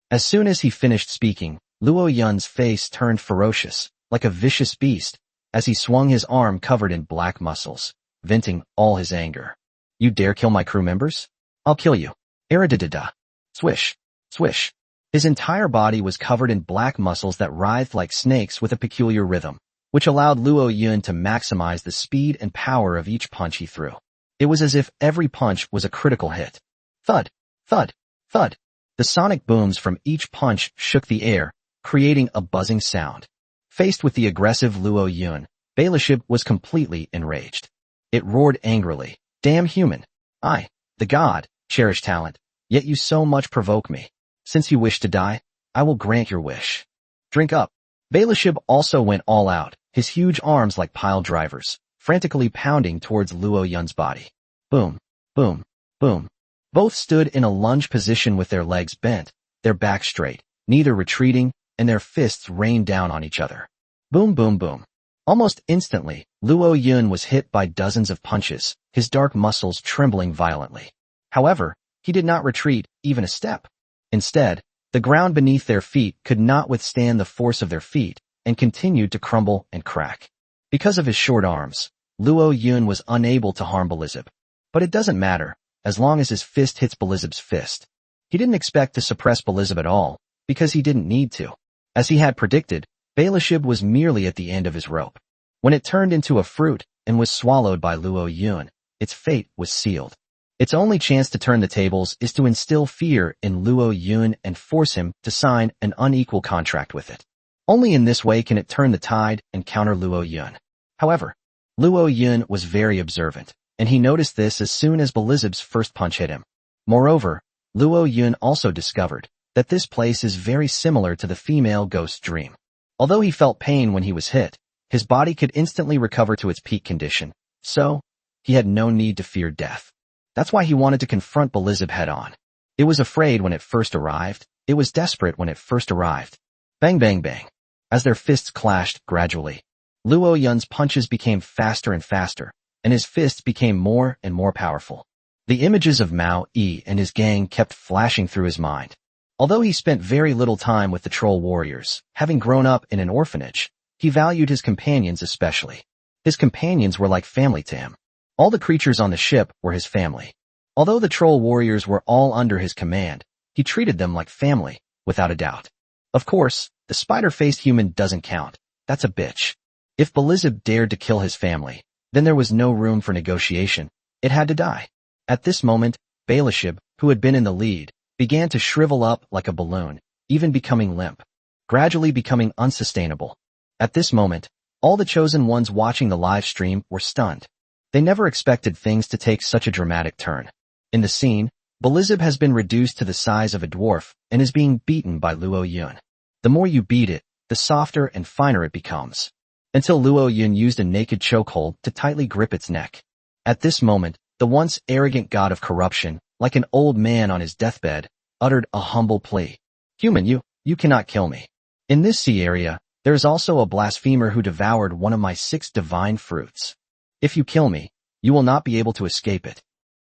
Speaker 1: As soon as he finished speaking, Luo Yun's face turned ferocious, like a vicious beast, as he swung his arm covered in black muscles, venting all his anger. "You dare kill my crew members? I'll kill you." Eradidida. Swish. Swish. His entire body was covered in black muscles that writhed like snakes with a peculiar rhythm, which allowed Luo Yun to maximize the speed and power of each punch he threw. It was as if every punch was a critical hit. Thud, thud, thud. The sonic booms from each punch shook the air, creating a buzzing sound. Faced with the aggressive Luo Yun, Belishib was completely enraged. It roared angrily, "Damn human! I, the god, cherish talent, yet you so much provoke me. Since you wish to die, I will grant your wish. Drink up." Belishib also went all out, his huge arms like pile drivers, frantically pounding towards Luo Yun's body. Boom, boom, boom. Both stood in a lunge position with their legs bent, their backs straight, neither retreating, and their fists rained down on each other. Boom, boom, boom. Almost instantly, Luo Yun was hit by dozens of punches, his dark muscles trembling violently. However, he did not retreat even a step. Instead, the ground beneath their feet could not withstand the force of their feet and continued to crumble and crack. Because of his short arms, Luo Yun was unable to harm Belizeb. But it doesn't matter, as long as his fist hits Belizeb's fist. He didn't expect to suppress Belizeb at all, because he didn't need to. As he had predicted, Belishib was merely at the end of his rope. When it turned into a fruit and was swallowed by Luo Yun, its fate was sealed. Its only chance to turn the tables is to instill fear in Luo Yun and force him to sign an unequal contract with it. Only in this way can it turn the tide and counter Luo Yun. However, Luo Yun was very observant, and he noticed this as soon as Belizeb's first punch hit him. Moreover, Luo Yun also discovered that this place is very similar to the female ghost's dream. Although he felt pain when he was hit, his body could instantly recover to its peak condition, so he had no need to fear death. That's why he wanted to confront Belizeb head-on. It was afraid when it first arrived. It was desperate when it first arrived. Bang bang bang. As their fists clashed gradually, Luo Yun's punches became faster and faster, and his fists became more and more powerful. The images of Mao Yi and his gang kept flashing through his mind. Although he spent very little time with the troll warriors, having grown up in an orphanage, he valued his companions especially. His companions were like family to him. All the creatures on the ship were his family. Although the troll warriors were all under his command, he treated them like family, without a doubt. Of course, the spider-faced human doesn't count. That's a bitch. If Belizeb dared to kill his family, then there was no room for negotiation. It had to die. At this moment, Belishib, who had been in the lead, began to shrivel up like a balloon, even becoming limp, gradually becoming unsustainable. At this moment, all the chosen ones watching the live stream were stunned. They never expected things to take such a dramatic turn. In the scene, Belizeb has been reduced to the size of a dwarf and is being beaten by Luo Yun. The more you beat it, the softer and finer it becomes. Until Luo Yun used a naked chokehold to tightly grip its neck. At this moment, the once arrogant god of corruption, like an old man on his deathbed, uttered a humble plea. Human, you cannot kill me. In this sea area, there is also a blasphemer who devoured one of my 6 divine fruits. If you kill me, you will not be able to escape it.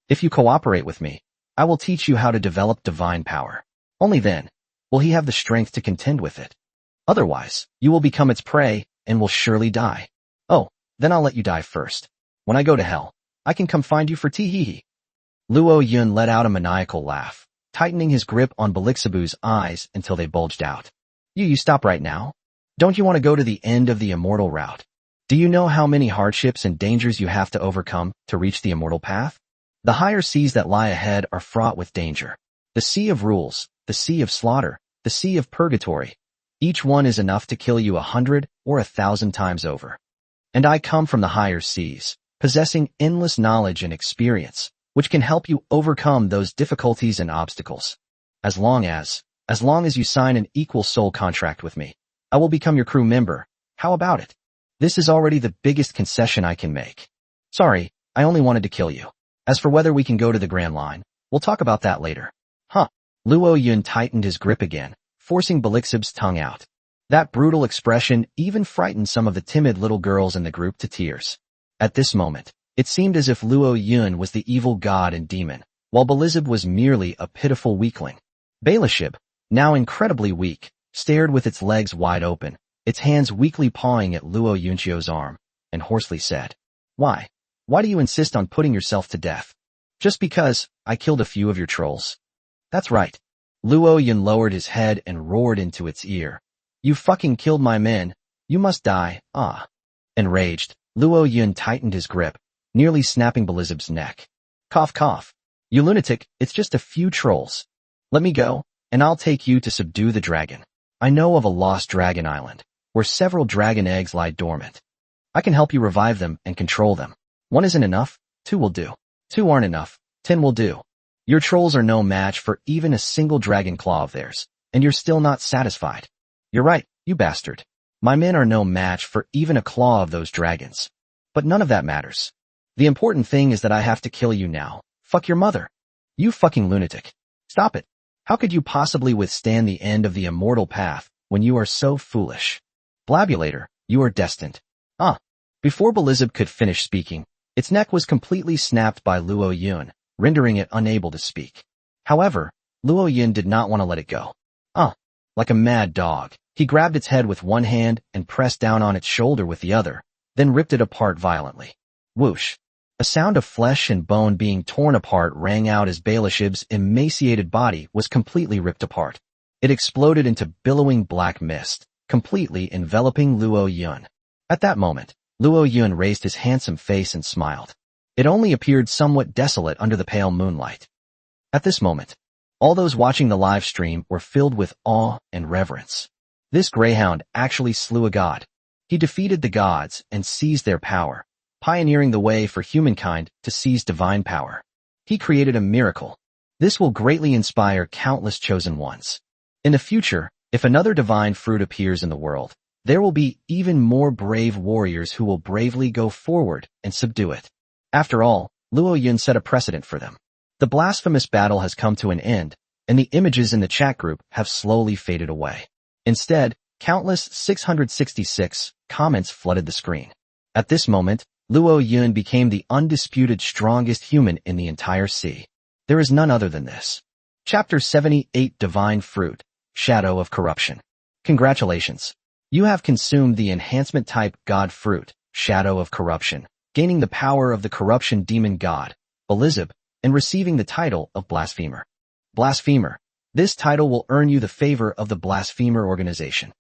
Speaker 1: If you cooperate with me, I will teach you how to develop divine power. Only then will he have the strength to contend with it. Otherwise, you will become its prey and will surely die. Oh, then I'll let you die first. When I go to hell, I can come find you for tee-hee-hee. Luo Yun let out a maniacal laugh, tightening his grip on Belixabu's eyes until they bulged out. You stop right now? Don't you want to go to the end of the immortal route? Do you know how many hardships and dangers you have to overcome to reach the immortal path? The higher seas that lie ahead are fraught with danger. The sea of rules, the sea of slaughter, the sea of purgatory. Each one is enough to kill you 100 or 1,000 times over. And I come from the higher seas, possessing endless knowledge and experience, which can help you overcome those difficulties and obstacles. As long as you sign an equal soul contract with me, I will become your crew member. How about it? This is already the biggest concession I can make. Sorry, I only wanted to kill you. As for whether we can go to the Grand Line, we'll talk about that later. Huh. Luo Yun tightened his grip again, forcing Belixab's tongue out. That brutal expression even frightened some of the timid little girls in the group to tears. At this moment, it seemed as if Luo Yun was the evil god and demon, while Belixab was merely a pitiful weakling. Belixab, now incredibly weak, stared with its legs wide open, its hands weakly pawing at Luo Yunchio's arm, and hoarsely said, Why? Why do you insist on putting yourself to death? Just because I killed a few of your trolls? That's right. Luo Yun lowered his head and roared into its ear. You fucking killed my men. You must die. Ah. Enraged, Luo Yun tightened his grip, nearly snapping Belixab's neck. Cough cough. You lunatic, it's just a few trolls. Let me go, and I'll take you to subdue the dragon. I know of a lost dragon island, where several dragon eggs lie dormant. I can help you revive them and control them. 1 isn't enough, 2 will do. 2 aren't enough, 10 will do. Your trolls are no match for even a single dragon claw of theirs, and you're still not satisfied. You're right, you bastard. My men are no match for even a claw of those dragons. But none of that matters. The important thing is that I have to kill you now. Fuck your mother. You fucking lunatic. Stop it. How could you possibly withstand the end of the immortal path when you are so foolish? Blabulator, you are destined. Before Belixab could finish speaking, its neck was completely snapped by Luo Yun, rendering it unable to speak. However, Luo Yun did not want to let it go. Like a mad dog, he grabbed its head with one hand and pressed down on its shoulder with the other, then ripped it apart violently. Whoosh! A sound of flesh and bone being torn apart rang out as Belixab's emaciated body was completely ripped apart. It exploded into billowing black mist, completely enveloping Luo Yun. At that moment, Luo Yun raised his handsome face and smiled. It only appeared somewhat desolate under the pale moonlight. At this moment, all those watching the live stream were filled with awe and reverence. This greyhound actually slew a god. He defeated the gods and seized their power, pioneering the way for humankind to seize divine power. He created a miracle. This will greatly inspire countless chosen ones. In the future, if another divine fruit appears in the world, there will be even more brave warriors who will bravely go forward and subdue it. After all, Luo Yun set a precedent for them. The blasphemous battle has come to an end, and the images in the chat group have slowly faded away. Instead, countless 666 comments flooded the screen. At this moment, Luo Yun became the undisputed strongest human in the entire sea. There is none other than this. Chapter 78 Divine Fruit, Shadow of Corruption. Congratulations. You have consumed the enhancement type God Fruit, Shadow of Corruption, gaining the power of the corruption demon god, Belixab, and receiving the title of Blasphemer. Blasphemer. This title will earn you the favor of the Blasphemer organization.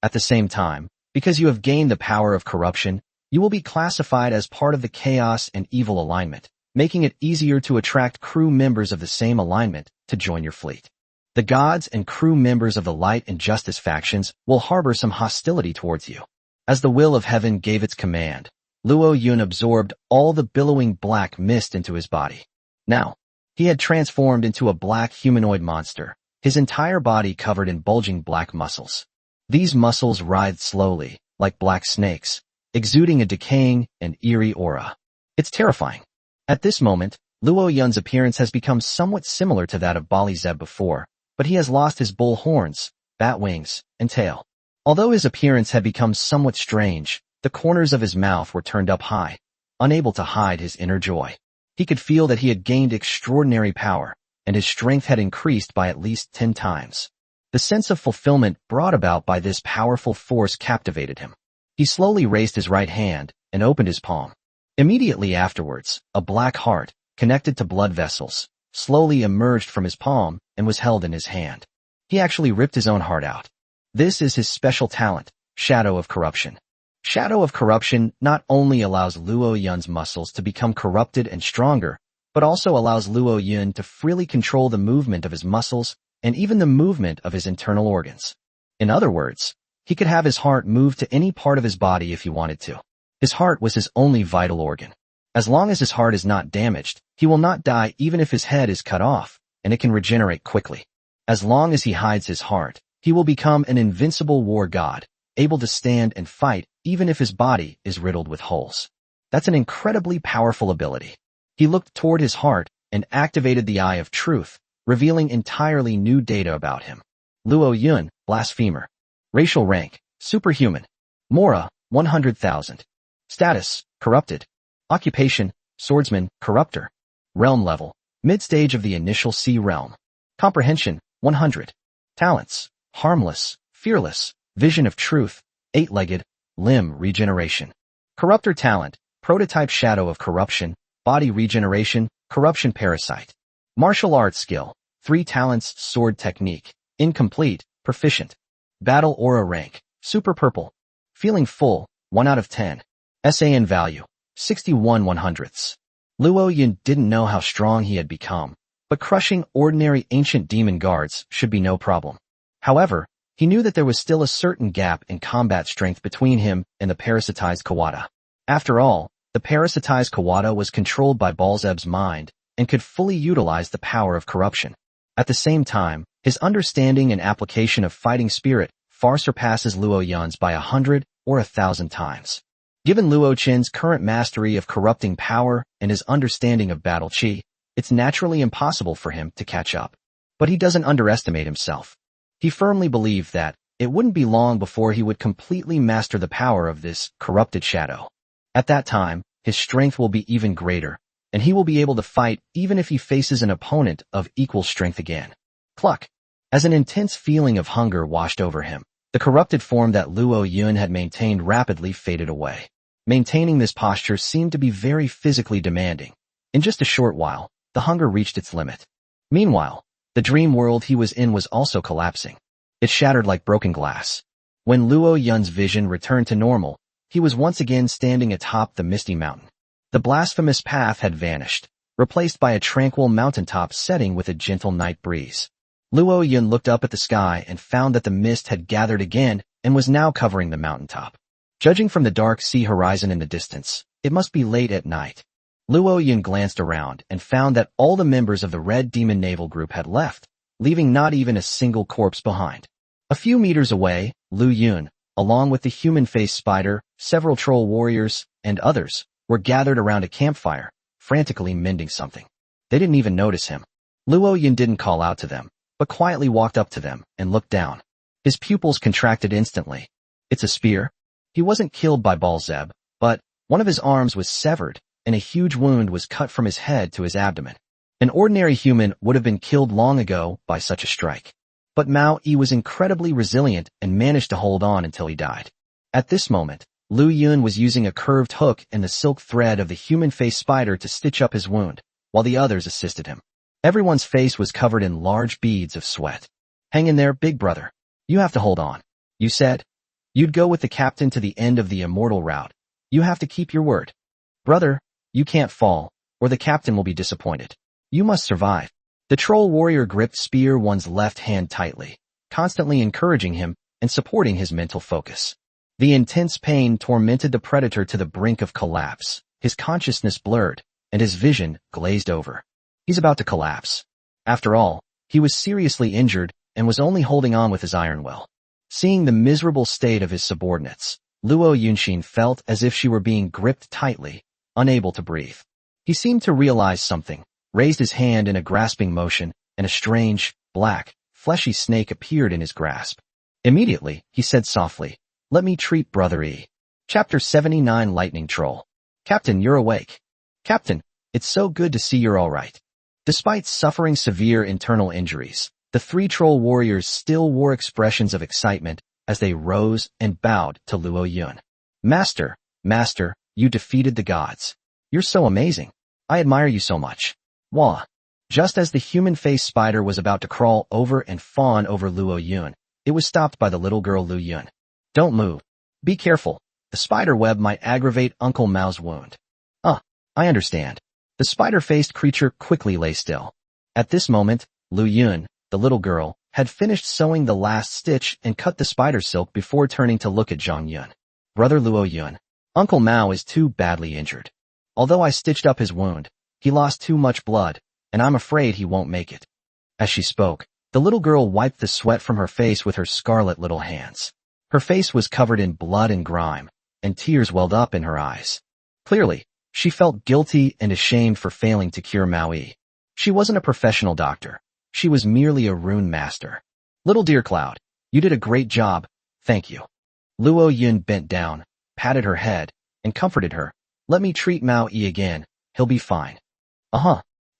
Speaker 1: At the same time, because you have gained the power of corruption, you will be classified as part of the chaos and evil alignment, making it easier to attract crew members of the same alignment to join your fleet. The gods and crew members of the light and justice factions will harbor some hostility towards you. As the will of heaven gave its command, Luo Yun absorbed all the billowing black mist into his body. Now, he had transformed into a black humanoid monster, his entire body covered in bulging black muscles. These muscles writhed slowly, like black snakes, exuding a decaying and eerie aura. It's terrifying. At this moment, Luo Yun's appearance has become somewhat similar to that of Bali Zeb before, but he has lost his bull horns, bat wings, and tail. Although his appearance had become somewhat strange, the corners of his mouth were turned up high, unable to hide his inner joy. He could feel that he had gained extraordinary power, and his strength had increased by at least 10 times. The sense of fulfillment brought about by this powerful force captivated him. He slowly raised his right hand and opened his palm. Immediately afterwards, a black heart, connected to blood vessels, slowly emerged from his palm and was held in his hand. He actually ripped his own heart out. This is his special talent, Shadow of Corruption. Shadow of Corruption not only allows Luo Yun's muscles to become corrupted and stronger, but also allows Luo Yun to freely control the movement of his muscles and even the movement of his internal organs. In other words, he could have his heart move to any part of his body if he wanted to. His heart was his only vital organ. As long as his heart is not damaged, he will not die even if his head is cut off, and it can regenerate quickly. As long as he hides his heart, he will become an invincible war god, able to stand and fight even if his body is riddled with holes. That's an incredibly powerful ability. He looked toward his heart and activated the Eye of Truth, revealing entirely new data about him. Luo Yun, blasphemer. Racial rank, superhuman. Mora, 100,000. Status, corrupted. Occupation, swordsman, corruptor. Realm level, mid-stage of the initial C realm. Comprehension, 100. Talents, harmless, fearless, vision of truth, 8-legged, limb regeneration. Corruptor talent, prototype Shadow of Corruption, body regeneration, corruption parasite. Martial arts skill, 3 talents, sword technique, incomplete, proficient. Battle aura rank, super purple. Feeling full, 1 out of 10. SAN value, 61/100ths. Luo Yun didn't know how strong he had become, but crushing ordinary ancient demon guards should be no problem. However, he knew that there was still a certain gap in combat strength between him and the parasitized Kawada. After all, the parasitized Kawada was controlled by Balzeb's mind and could fully utilize the power of corruption. At the same time, his understanding and application of fighting spirit far surpasses Luo Yun's by 100 or 1,000 times. Given Luo Qin's current mastery of corrupting power and his understanding of battle chi, it's naturally impossible for him to catch up. But he doesn't underestimate himself. He firmly believed that it wouldn't be long before he would completely master the power of this corrupted shadow. At that time, his strength will be even greater, and he will be able to fight even if he faces an opponent of equal strength again. Cluck! As an intense feeling of hunger washed over him, the corrupted form that Luo Yun had maintained rapidly faded away. Maintaining this posture seemed to be very physically demanding. In just a short while, the hunger reached its limit. Meanwhile, the dream world he was in was also collapsing. It shattered like broken glass. When Luo Yun's vision returned to normal, he was once again standing atop the misty mountain. The blasphemous path had vanished, replaced by a tranquil mountaintop setting with a gentle night breeze. Luo Yun looked up at the sky and found that the mist had gathered again and was now covering the mountaintop. Judging from the dark sea horizon in the distance, it must be late at night. Luo Yun glanced around and found that all the members of the Red Demon Naval Group had left, leaving not even a single corpse behind. A few meters away, Lu Yun, along with the human-faced spider, several troll warriors, and others, were gathered around a campfire, frantically mending something. They didn't even notice him. Luo Yun didn't call out to them, but quietly walked up to them and looked down. His pupils contracted instantly. It's a spear? He wasn't killed by Balzeb, but one of his arms was severed, and a huge wound was cut from his head to his abdomen. An ordinary human would have been killed long ago by such a strike. But Mao Yi was incredibly resilient and managed to hold on until he died. At this moment, Lu Yun was using a curved hook and the silk thread of the human-faced spider to stitch up his wound, while the others assisted him. Everyone's face was covered in large beads of sweat. Hang in there, big brother. You have to hold on. You said you'd go with the captain to the end of the immortal route. You have to keep your word. Brother, you can't fall, or the captain will be disappointed. You must survive. The troll warrior gripped Spear One's left hand tightly, constantly encouraging him and supporting his mental focus. The intense pain tormented the predator to the brink of collapse. His consciousness blurred, and his vision glazed over. He's about to collapse. After all, he was seriously injured and was only holding on with his iron will. Seeing the miserable state of his subordinates, Luo Yunxin felt as if she were being gripped tightly, unable to breathe. He seemed to realize something, raised his hand in a grasping motion, and a strange, black, fleshy snake appeared in his grasp. Immediately, he said softly, "Let me treat Brother E." Chapter 79 Lightning Troll. "Captain, you're awake." "Captain, it's so good to see you're all right." Despite suffering severe internal injuries, the three troll warriors still wore expressions of excitement as they rose and bowed to Luo Yun. Master, you defeated the gods. You're so amazing. I admire you so much." Wah. Just as the human-faced spider was about to crawl over and fawn over Luo Yun, it was stopped by the little girl Lu Yun. "Don't move. Be careful. The spider web might aggravate Uncle Mao's wound." I understand." The spider-faced creature quickly lay still. At this moment, Lu Yun, the little girl, had finished sewing the last stitch and cut the spider silk before turning to look at Zhang Yun. "Brother Luo Yun, Uncle Mao is too badly injured. Although I stitched up his wound, he lost too much blood, and I'm afraid he won't make it." As she spoke, the little girl wiped the sweat from her face with her scarlet little hands. Her face was covered in blood and grime, and tears welled up in her eyes. Clearly, she felt guilty and ashamed for failing to cure Mao Yi. She wasn't a professional doctor. She was merely a rune master. "Little dear Cloud, you did a great job, thank you." Luo Yun bent down, patted her head, and comforted her. "Let me treat Mao Yi again, he'll be fine."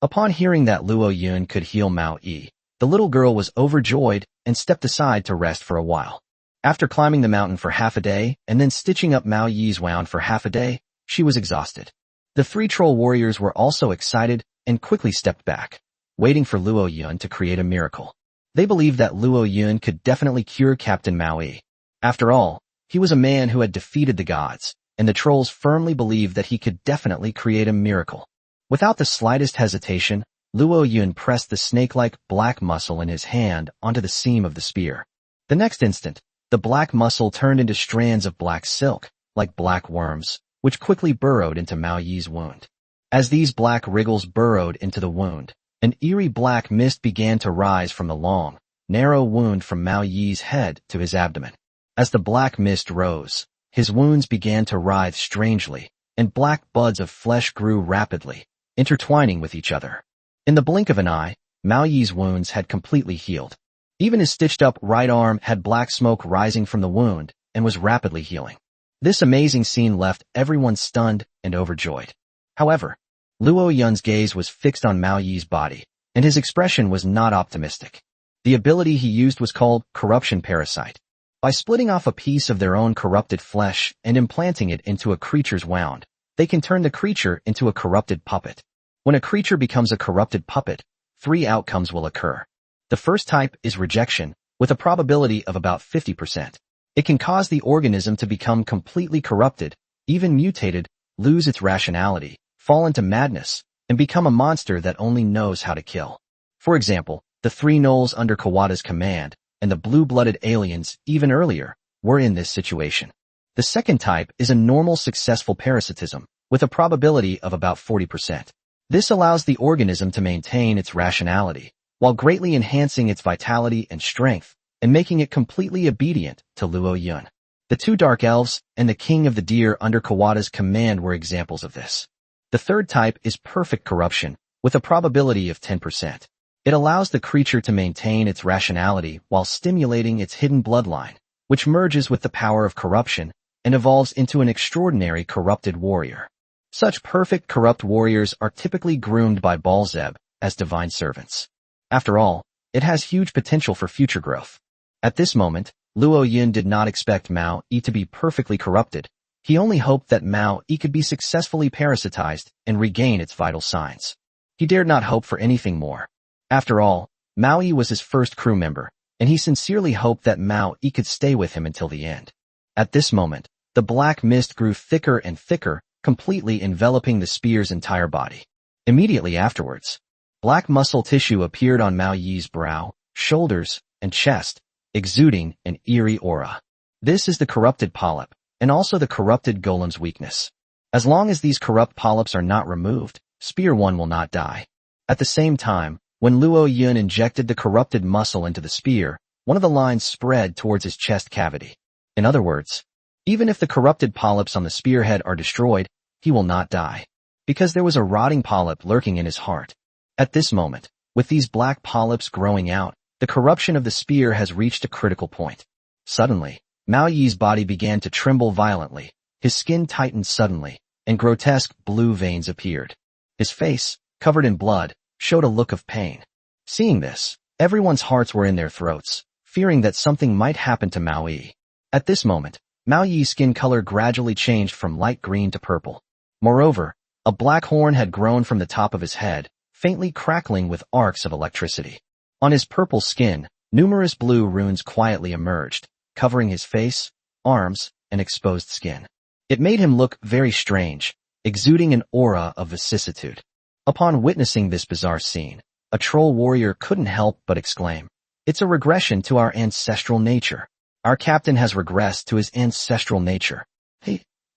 Speaker 1: Upon hearing that Luo Yun could heal Mao Yi, the little girl was overjoyed and stepped aside to rest for a while. After climbing the mountain for half a day and then stitching up Mao Yi's wound for half a day, she was exhausted. The three troll warriors were also excited and quickly stepped back, waiting for Luo Yun to create a miracle. They believed that Luo Yun could definitely cure Captain Mao Yi. After all, he was a man who had defeated the gods, and the trolls firmly believed that he could definitely create a miracle. Without the slightest hesitation, Luo Yun pressed the snake-like black muscle in his hand onto the seam of the spear. The next instant, the black muscle turned into strands of black silk, like black worms, which quickly burrowed into Mao Yi's wound. As these black wriggles burrowed into the wound, an eerie black mist began to rise from the long, narrow wound from Mao Yi's head to his abdomen. As the black mist rose, his wounds began to writhe strangely, and black buds of flesh grew rapidly, intertwining with each other. In the blink of an eye, Mao Yi's wounds had completely healed. Even his stitched-up right arm had black smoke rising from the wound and was rapidly healing. This amazing scene left everyone stunned and overjoyed. However, Luo Yun's gaze was fixed on Mao Yi's body, and his expression was not optimistic. The ability he used was called Corruption Parasite. By splitting off a piece of their own corrupted flesh and implanting it into a creature's wound, they can turn the creature into a corrupted puppet. When a creature becomes a corrupted puppet, 3 outcomes will occur. The first type is rejection, with a probability of about 50%. It can cause the organism to become completely corrupted, even mutated, lose its rationality, fall into madness, and become a monster that only knows how to kill. For example, the 3 gnolls under Kawada's command, and the blue-blooded aliens, even earlier, were in this situation. The second type is a normal successful parasitism, with a probability of about 40%. This allows the organism to maintain its rationality, while greatly enhancing its vitality and strength, and making it completely obedient to Luo Yun. The 2 dark elves and the king of the deer under Kawada's command were examples of this. The third type is perfect corruption, with a probability of 10%. It allows the creature to maintain its rationality while stimulating its hidden bloodline, which merges with the power of corruption and evolves into an extraordinary corrupted warrior. Such perfect corrupt warriors are typically groomed by Baalzeb as divine servants. After all, it has huge potential for future growth. At this moment, Luo Yun did not expect Mao Yi to be perfectly corrupted. He only hoped that Mao Yi could be successfully parasitized and regain its vital signs. He dared not hope for anything more. After all, Mao Yi was his first crew member, and he sincerely hoped that Mao Yi could stay with him until the end. At this moment, the black mist grew thicker and thicker, completely enveloping the spear's entire body. Immediately afterwards, black muscle tissue appeared on Mao Yi's brow, shoulders, and chest, exuding an eerie aura. This is the corrupted polyp, and also the corrupted golem's weakness. As long as these corrupt polyps are not removed, Spear 1 will not die. At the same time, when Luo Yun injected the corrupted muscle into the spear, one of the lines spread towards his chest cavity. In other words, even if the corrupted polyps on the spearhead are destroyed, he will not die, because there was a rotting polyp lurking in his heart. At this moment, with these black polyps growing out, the corruption of the spear has reached a critical point. Suddenly, Mao Yi's body began to tremble violently, his skin tightened suddenly, and grotesque blue veins appeared. His face, covered in blood, showed a look of pain. Seeing this, everyone's hearts were in their throats, fearing that something might happen to Mao Yi. At this moment, Mao Yi's skin color gradually changed from light green to purple. Moreover, a black horn had grown from the top of his head, faintly crackling with arcs of electricity. On his purple skin, numerous blue runes quietly emerged, covering his face, arms, and exposed skin. It made him look very strange, exuding an aura of vicissitude. Upon witnessing this bizarre scene, a troll warrior couldn't help but exclaim, "It's a regression to our ancestral nature. Our captain has regressed to his ancestral nature.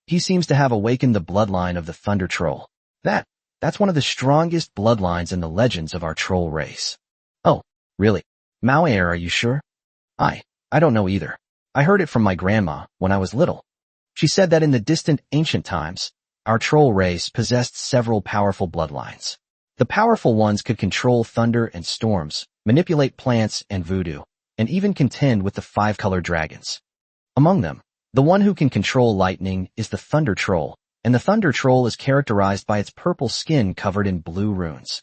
Speaker 1: He seems to have awakened the bloodline of the Thunder Troll. That's one of the strongest bloodlines in the legends of our troll race." "Oh, really? Mao Air, are you sure?" I don't know either. I heard it from my grandma when I was little. She said that in the distant ancient times, our troll race possessed several powerful bloodlines. The powerful ones could control thunder and storms, manipulate plants and voodoo, and even contend with the five-color dragons. Among them, the one who can control lightning is the Thunder Troll, and the Thunder Troll is characterized by its purple skin covered in blue runes.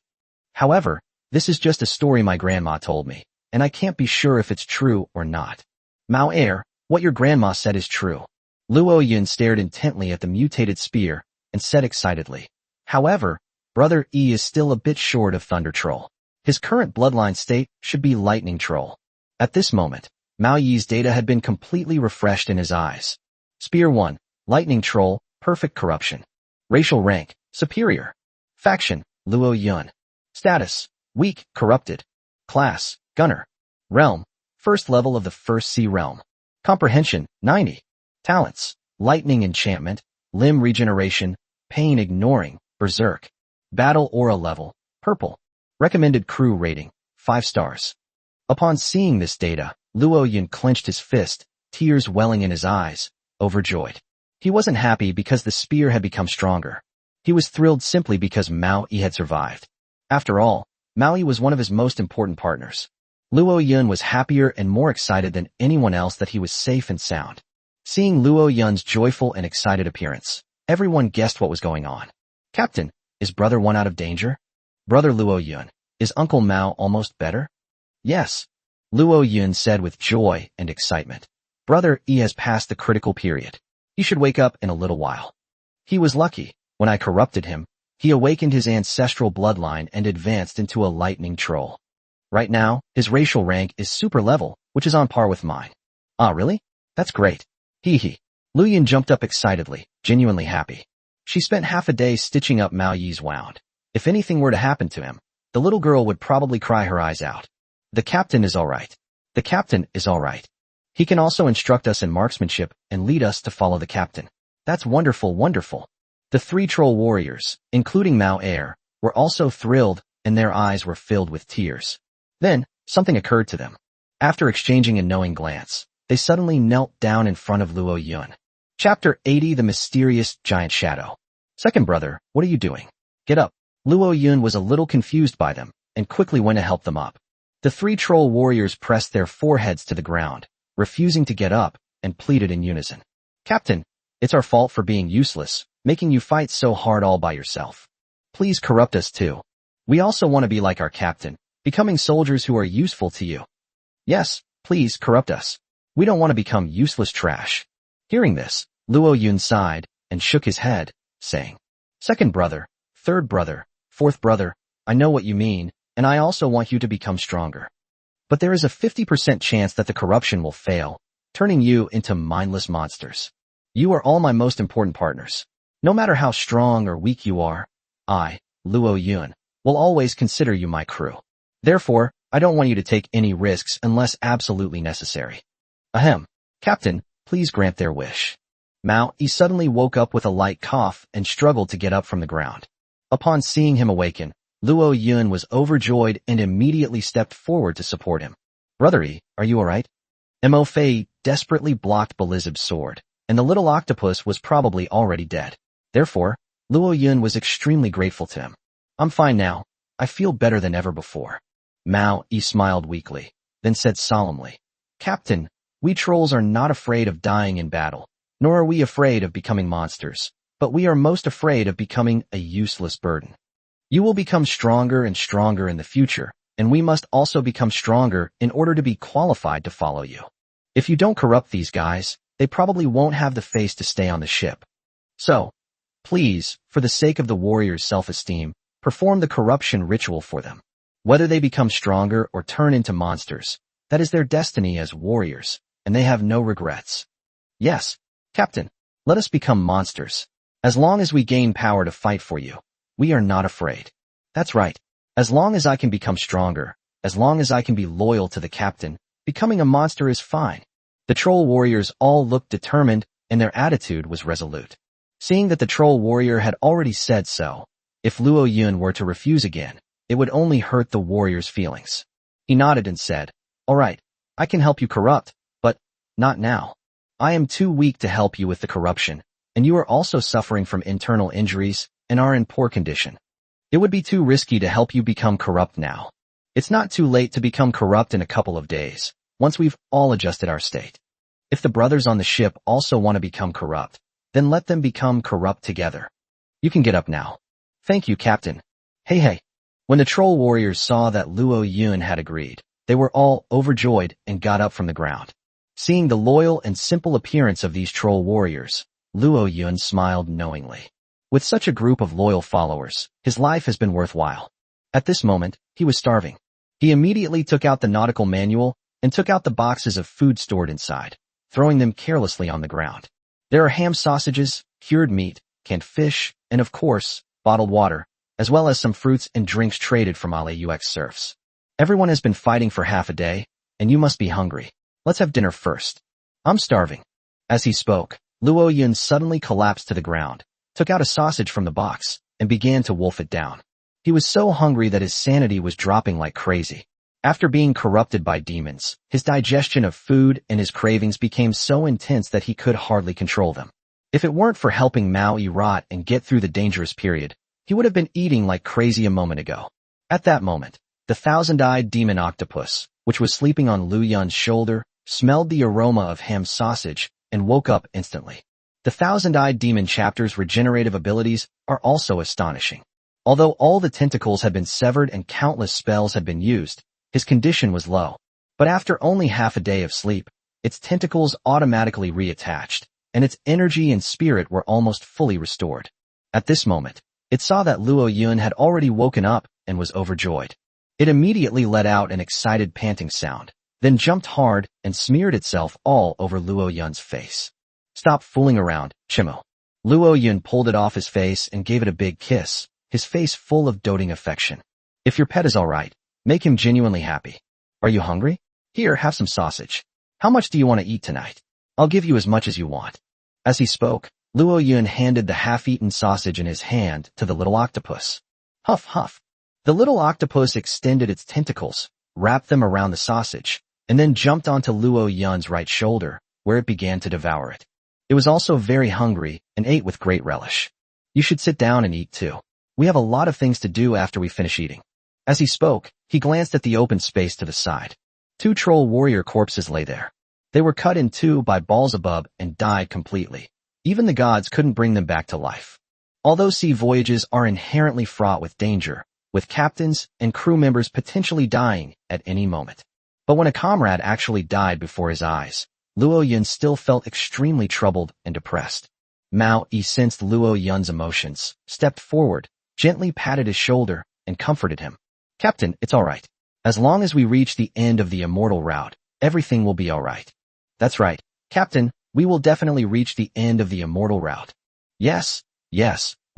Speaker 1: However, this is just a story my grandma told me, and I can't be sure if it's true or not. Mao Air, what your grandma said is true. Luo Yun stared intently at the mutated spear and said excitedly, "However, Brother E is still a bit short of Thunder Troll. His current bloodline state should be Lightning Troll." At this moment, Mao Yi's data had been completely refreshed in his eyes. Spear 1, Lightning Troll, perfect corruption. Racial rank, superior. Faction, Luo Yun. Status, weak, corrupted. Class, gunner. Realm, first level of the first sea realm. Comprehension, 90. Talents, lightning enchantment, limb regeneration, pain ignoring, berserk. Battle aura level, purple. Recommended crew rating, 5 stars. Upon seeing this data, Luo Yun clenched his fist, tears welling in his eyes, overjoyed. He wasn't happy because the spear had become stronger. He was thrilled simply because Mao Yi had survived. After all, Mao Yi was one of his most important partners. Luo Yun was happier and more excited than anyone else that he was safe and sound. Seeing Luo Yun's joyful and excited appearance, everyone guessed what was going on. "Captain, is Brother One out of danger? Brother Luo Yun, is Uncle Mao almost better?" "Yes," Luo Yun said with joy and excitement. "Brother E has passed the critical period. He should wake up in a little while. He was lucky. When I corrupted him, he awakened his ancestral bloodline and advanced into a lightning troll. Right now, his racial rank is super level, which is on par with mine." "Ah, really? That's great. Hee. Lu Yun jumped up excitedly, genuinely happy. She spent half a day stitching up Mao Yi's wound. If anything were to happen to him, the little girl would probably cry her eyes out. "The captain is all right. The captain is all right. He can also instruct us in marksmanship and lead us to follow the captain. That's wonderful, wonderful." The 3 troll warriors, including Mao Air, were also thrilled and their eyes were filled with tears. Then, something occurred to them. After exchanging a knowing glance, they suddenly knelt down in front of Luo Yun. Chapter 80, The Mysterious Giant Shadow. "Second brother, what are you doing? Get up." Luo Yun was a little confused by them and quickly went to help them up. The 3 troll warriors pressed their foreheads to the ground, refusing to get up, and pleaded in unison. "Captain, it's our fault for being useless, making you fight so hard all by yourself. Please corrupt us too. We also want to be like our captain, becoming soldiers who are useful to you. Yes, please corrupt us. We don't want to become useless trash." Hearing this, Luo Yun sighed and shook his head, saying, "Second brother, third brother, fourth brother, I know what you mean, and I also want you to become stronger. But there is a 50% chance that the corruption will fail, turning you into mindless monsters. You are all my most important partners. No matter how strong or weak you are, I, Luo Yun, will always consider you my crew. Therefore, I don't want you to take any risks unless absolutely necessary. Ahem. Captain, please grant their wish." Mao Yi suddenly woke up with a light cough and struggled to get up from the ground. Upon seeing him awaken, Luo Yun was overjoyed and immediately stepped forward to support him. Brother E, are you alright? Mo Fei desperately blocked Belizeb's sword, and the little octopus was probably already dead. Therefore, Luo Yun was extremely grateful to him. I'm fine now. I feel better than ever before. Mao Yi smiled weakly, then said solemnly, Captain, we trolls are not afraid of dying in battle, nor are we afraid of becoming monsters, but we are most afraid of becoming a useless burden. You will become stronger and stronger in the future, and we must also become stronger in order to be qualified to follow you. If you don't corrupt these guys, they probably won't have the face to stay on the ship. So, please, for the sake of the warriors' self-esteem, perform the corruption ritual for them. Whether they become stronger or turn into monsters, that is their destiny as warriors, and they have no regrets. Yes, Captain, let us become monsters. As long as we gain power to fight for you, we are not afraid. That's right. As long as I can become stronger, as long as I can be loyal to the captain, becoming a monster is fine. The troll warriors all looked determined, and their attitude was resolute. Seeing that the troll warrior had already said so, if Luo Yun were to refuse again, it would only hurt the warrior's feelings. He nodded and said, All right, I can help you corrupt, but not now. I am too weak to help you with the corruption, and you are also suffering from internal injuries and are in poor condition. It would be too risky to help you become corrupt now. It's not too late to become corrupt in a couple of days, once we've all adjusted our state. If the brothers on the ship also want to become corrupt, then let them become corrupt together. You can get up now. Thank you, Captain. Hey. When the troll warriors saw that Luo Yun had agreed, they were all overjoyed and got up from the ground. Seeing the loyal and simple appearance of these troll warriors, Luo Yun smiled knowingly. With such a group of loyal followers, his life has been worthwhile. At this moment, he was starving. He immediately took out the Nautical manual and took out the boxes of food stored inside, throwing them carelessly on the ground. There are ham sausages, cured meat, canned fish, and of course, bottled water, as well as some fruits and drinks traded from ALEUX serfs. Everyone has been fighting for half a day, and you must be hungry. Let's have dinner first. I'm starving. As he spoke, Luo Yun suddenly collapsed to the ground, took out a sausage from the box, and began to wolf it down. He was so hungry that his sanity was dropping like crazy. After being corrupted by demons, his digestion of food and his cravings became so intense that he could hardly control them. If it weren't for helping Mao Yi rot and get through the dangerous period, he would have been eating like crazy a moment ago. At that moment, the thousand-eyed demon octopus, which was sleeping on Lu Yun's shoulder, smelled the aroma of ham sausage and woke up instantly. The thousand-eyed demon chapter's regenerative abilities are also astonishing. Although all the tentacles had been severed and countless spells had been used, his condition was low. But after only half a day of sleep, its tentacles automatically reattached, and its energy and spirit were almost fully restored. At this moment, it saw that Luo Yun had already woken up and was overjoyed. It immediately let out an excited panting sound, then jumped hard and smeared itself all over Luo Yun's face. Stop fooling around, Chimo. Luo Yun pulled it off his face and gave it a big kiss, his face full of doting affection. If your pet is all right, make him genuinely happy. Are you hungry? Here, have some sausage. How much do you want to eat tonight? I'll give you as much as you want. As he spoke, Luo Yun handed the half-eaten sausage in his hand to the little octopus. Huff, huff. The little octopus extended its tentacles, wrapped them around the sausage, and then jumped onto Luo Yun's right shoulder, where it began to devour it. It was also very hungry and ate with great relish. You should sit down and eat too. We have a lot of things to do after we finish eating. As he spoke, he glanced at the open space to the side. 2 troll warrior corpses lay there. They were cut in 2 by Beelzebub and died completely. Even the gods couldn't bring them back to life. Although sea voyages are inherently fraught with danger, with captains and crew members potentially dying at any moment. But when a comrade actually died before his eyes, Luo Yun still felt extremely troubled and depressed. Mao Yi sensed Luo Yun's emotions, stepped forward, gently patted his shoulder, and comforted him. Captain, it's all right. As long as we reach the end of the immortal route, everything will be all right. That's right, Captain, we will definitely reach the end of the immortal route. Yes,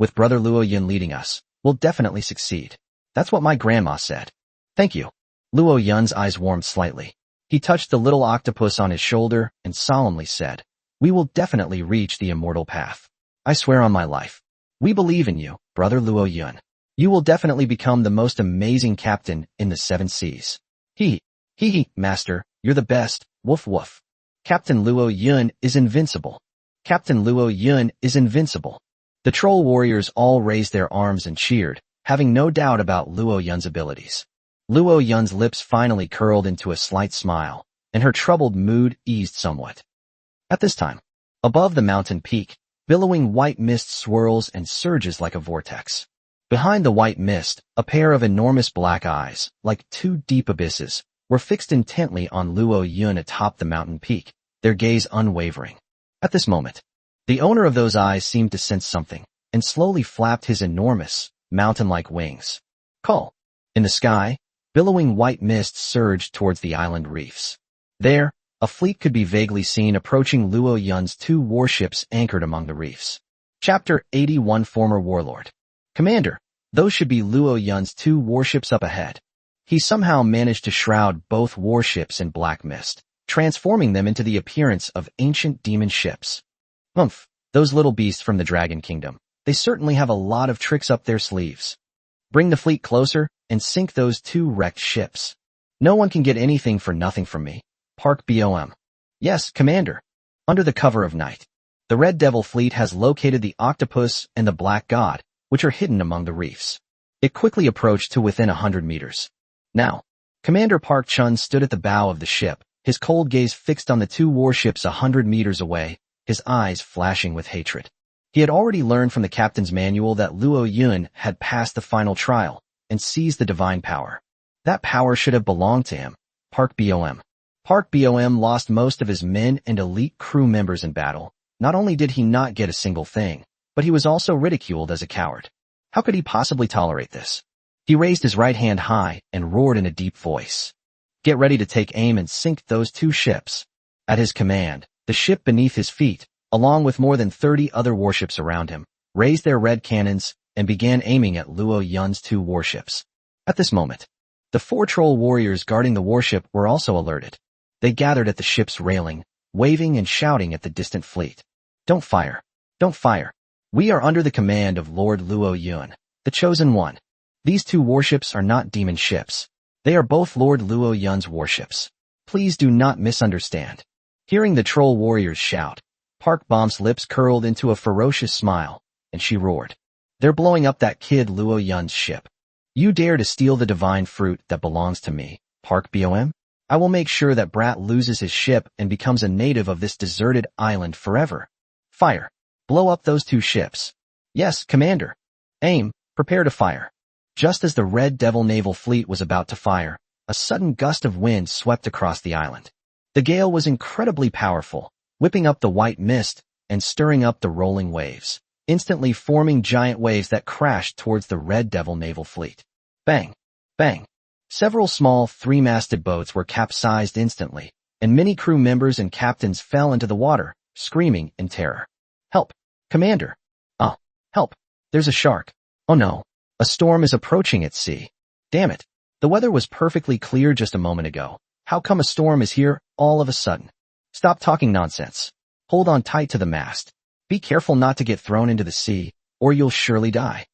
Speaker 1: with Brother Luo Yun leading us, we'll definitely succeed. That's what my grandma said. Thank you. Luo Yun's eyes warmed slightly. He touched the little octopus on his shoulder and solemnly said, We will definitely reach the immortal path. I swear on my life. We believe in you, Brother Luo Yun. You will definitely become the most amazing captain in the 7 seas. Hee hee, master, you're the best, woof woof. Captain Luo Yun is invincible. Captain Luo Yun is invincible. The troll warriors all raised their arms and cheered, having no doubt about Luo Yun's abilities. Luo Yun's lips finally curled into a slight smile, and her troubled mood eased somewhat. At this time, above the mountain peak, billowing white mist swirls and surges like a vortex. Behind the white mist, a pair of enormous black eyes, like two deep abysses, were fixed intently on Luo Yun atop the mountain peak, their gaze unwavering. At this moment, the owner of those eyes seemed to sense something, and slowly flapped his enormous, mountain-like wings. Call. In the sky, billowing white mist surged towards the island reefs. There, a fleet could be vaguely seen approaching Luo Yun's two warships anchored among the reefs. Chapter 81 Former Warlord. Commander, those should be Luo Yun's two warships up ahead. He somehow managed to shroud both warships in black mist, transforming them into the appearance of ancient demon ships. Humph, those little beasts from the Dragon Kingdom. They certainly have a lot of tricks up their sleeves. Bring the fleet closer and sink those two wrecked ships. No one can get anything for nothing from me. Park BOM. Yes, Commander. Under the cover of night, the Red Devil fleet has located the Octopus and the Black God, which are hidden among the reefs. It quickly approached to within 100 meters. Now, Commander Park Chun stood at the bow of the ship, his cold gaze fixed on the two warships 100 meters away, his eyes flashing with hatred. He had already learned from the captain's manual that Luo Yun had passed the final trial and seized the divine power. That power should have belonged to him. Park BOM. Park BOM lost most of his men and elite crew members in battle. Not only did he not get a single thing, but he was also ridiculed as a coward. How could he possibly tolerate this? He raised his right hand high and roared in a deep voice. Get ready to take aim and sink those two ships. At his command, the ship beneath his feet, along with more than 30 other warships around him, raised their red cannons and began aiming at Luo Yun's two warships. At this moment, the four troll warriors guarding the warship were also alerted. They gathered at the ship's railing, waving and shouting at the distant fleet. Don't fire. Don't fire. We are under the command of Lord Luo Yun, the Chosen One. These two warships are not demon ships. They are both Lord Luo Yun's warships. Please do not misunderstand. Hearing the troll warriors shout, Park Bomb's lips curled into a ferocious smile, and she roared. They're blowing up that kid Luo Yun's ship. You dare to steal the divine fruit that belongs to me, Park BOM? I will make sure that brat loses his ship and becomes a native of this deserted island forever. Fire. Blow up those two ships. Yes, Commander. Aim. Prepare to fire. Just as the Red Devil naval fleet was about to fire, a sudden gust of wind swept across the island. The gale was incredibly powerful, whipping up the white mist and stirring up the rolling waves, instantly forming giant waves that crashed towards the Red Devil naval fleet. Bang! Bang! Several small three-masted boats were capsized instantly, and many crew members and captains fell into the water, screaming in terror. Help! Commander! Oh, help! There's a shark. Oh no! A storm is approaching at sea. Damn it! The weather was perfectly clear just a moment ago. How come a storm is here all of a sudden? Stop talking nonsense. Hold on tight to the mast. Be careful not to get thrown into the sea, or you'll surely die.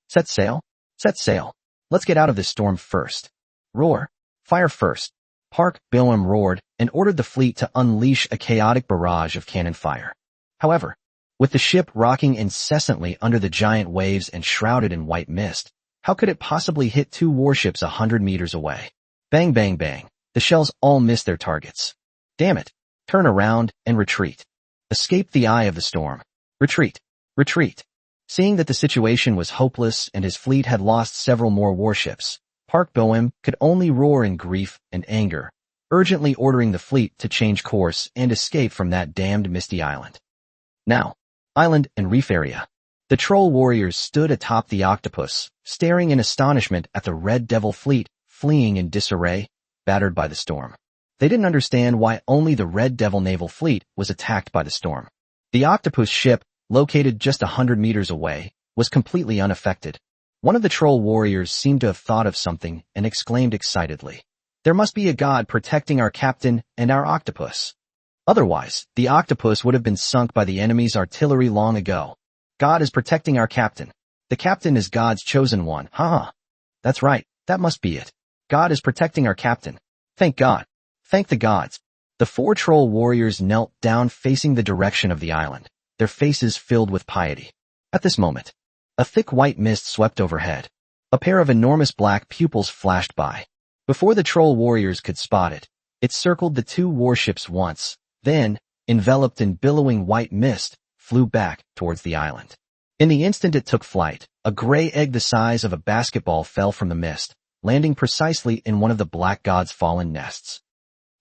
Speaker 1: Set sail? Set sail. Let's get out of this storm first. Roar. Fire first. Park BOM roared and ordered the fleet to unleash a chaotic barrage of cannon fire. However, with the ship rocking incessantly under the giant waves and shrouded in white mist, how could it possibly hit two warships 100 meters away? Bang bang bang. The shells all missed their targets. Damn it. Turn around and retreat. Escape the eye of the storm. Retreat. Retreat. Seeing that the situation was hopeless and his fleet had lost several more warships, Park BOM could only roar in grief and anger, urgently ordering the fleet to change course and escape from that damned misty island. Now, island and reef area. The troll warriors stood atop the Octopus, staring in astonishment at the Red Devil fleet fleeing in disarray, battered by the storm. They didn't understand why only the Red Devil naval fleet was attacked by the storm. The Octopus ship, located just 100 meters away, was completely unaffected. One of the troll warriors seemed to have thought of something and exclaimed excitedly, "There must be a god protecting our captain and our Octopus. Otherwise, the Octopus would have been sunk by the enemy's artillery long ago. God is protecting our captain. The captain is God's chosen one. Ha ha. That's right, that must be it. God is protecting our captain. Thank God. Thank the gods. The four troll warriors knelt down facing the direction of the island, their faces filled with piety. At this moment, a thick white mist swept overhead. A pair of enormous black pupils flashed by. Before the troll warriors could spot it, it circled the two warships once, then, enveloped in billowing white mist, flew back towards the island. In the instant it took flight, a gray egg the size of a basketball fell from the mist, landing precisely in one of the black god's fallen nests.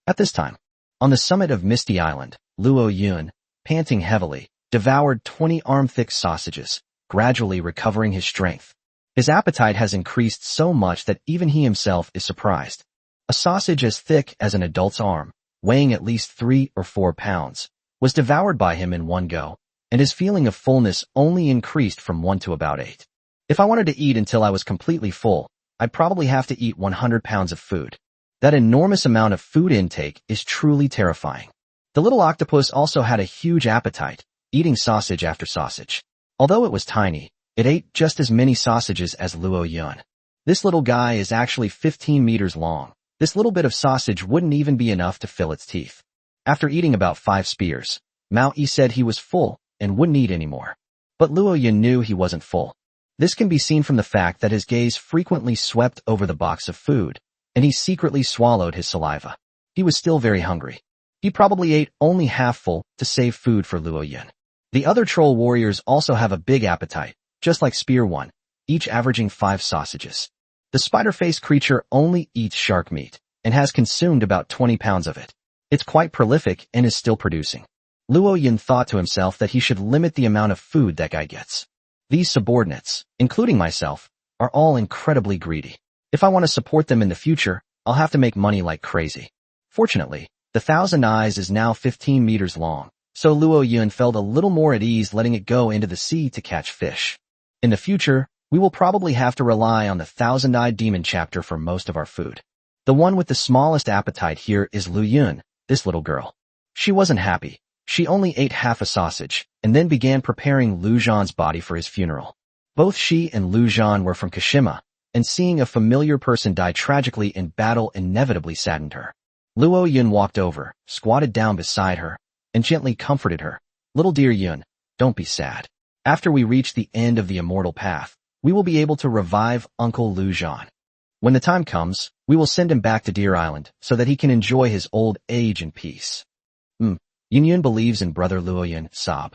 Speaker 1: At this time, on the summit of Misty Island, Luo Yun, panting heavily, devoured 20 arm-thick sausages, gradually recovering his strength. His appetite has increased so much that even he himself is surprised. A sausage as thick as an adult's arm, weighing at least 3 or 4 pounds, was devoured by him in one go, and his feeling of fullness only increased from 1 to about 8. If I wanted to eat until I was completely full, I'd probably have to eat 100 pounds of food. That enormous amount of food intake is truly terrifying. The little octopus also had a huge appetite, eating sausage after sausage. Although it was tiny, it ate just as many sausages as Luo Yun. This little guy is actually 15 meters long. This little bit of sausage wouldn't even be enough to fill its teeth. After eating about 5 spears, Mao Yi said he was full and wouldn't eat anymore. But Luo Yun knew he wasn't full. This can be seen from the fact that his gaze frequently swept over the box of food, and he secretly swallowed his saliva. He was still very hungry. He probably ate only half full to save food for Luo Yun. The other troll warriors also have a big appetite, just like Spear 1, each averaging 5 sausages. The spider-faced creature only eats shark meat, and has consumed about 20 pounds of it. It's quite prolific and is still producing. Luo Yun thought to himself that he should limit the amount of food that guy gets. These subordinates, including myself, are all incredibly greedy. If I want to support them in the future, I'll have to make money like crazy. Fortunately, the Thousand Eyes is now 15 meters long, so Luo Yun felt a little more at ease letting it go into the sea to catch fish. In the future, we will probably have to rely on the Thousand-Eyed Demon chapter for most of our food. The one with the smallest appetite here is Lu Yun, this little girl. She wasn't happy. She only ate half a sausage, and then began preparing Lu Zhan's body for his funeral. Both she and Lu Zhan were from Kashima, and seeing a familiar person die tragically in battle inevitably saddened her. Luo Yun walked over, squatted down beside her, and gently comforted her. Little dear Yun, don't be sad. After we reach the end of the immortal path, we will be able to revive Uncle Lu Zhan. When the time comes, we will send him back to Deer Island so that he can enjoy his old age in peace. Yun Yun believes in brother Luo Yun, sob.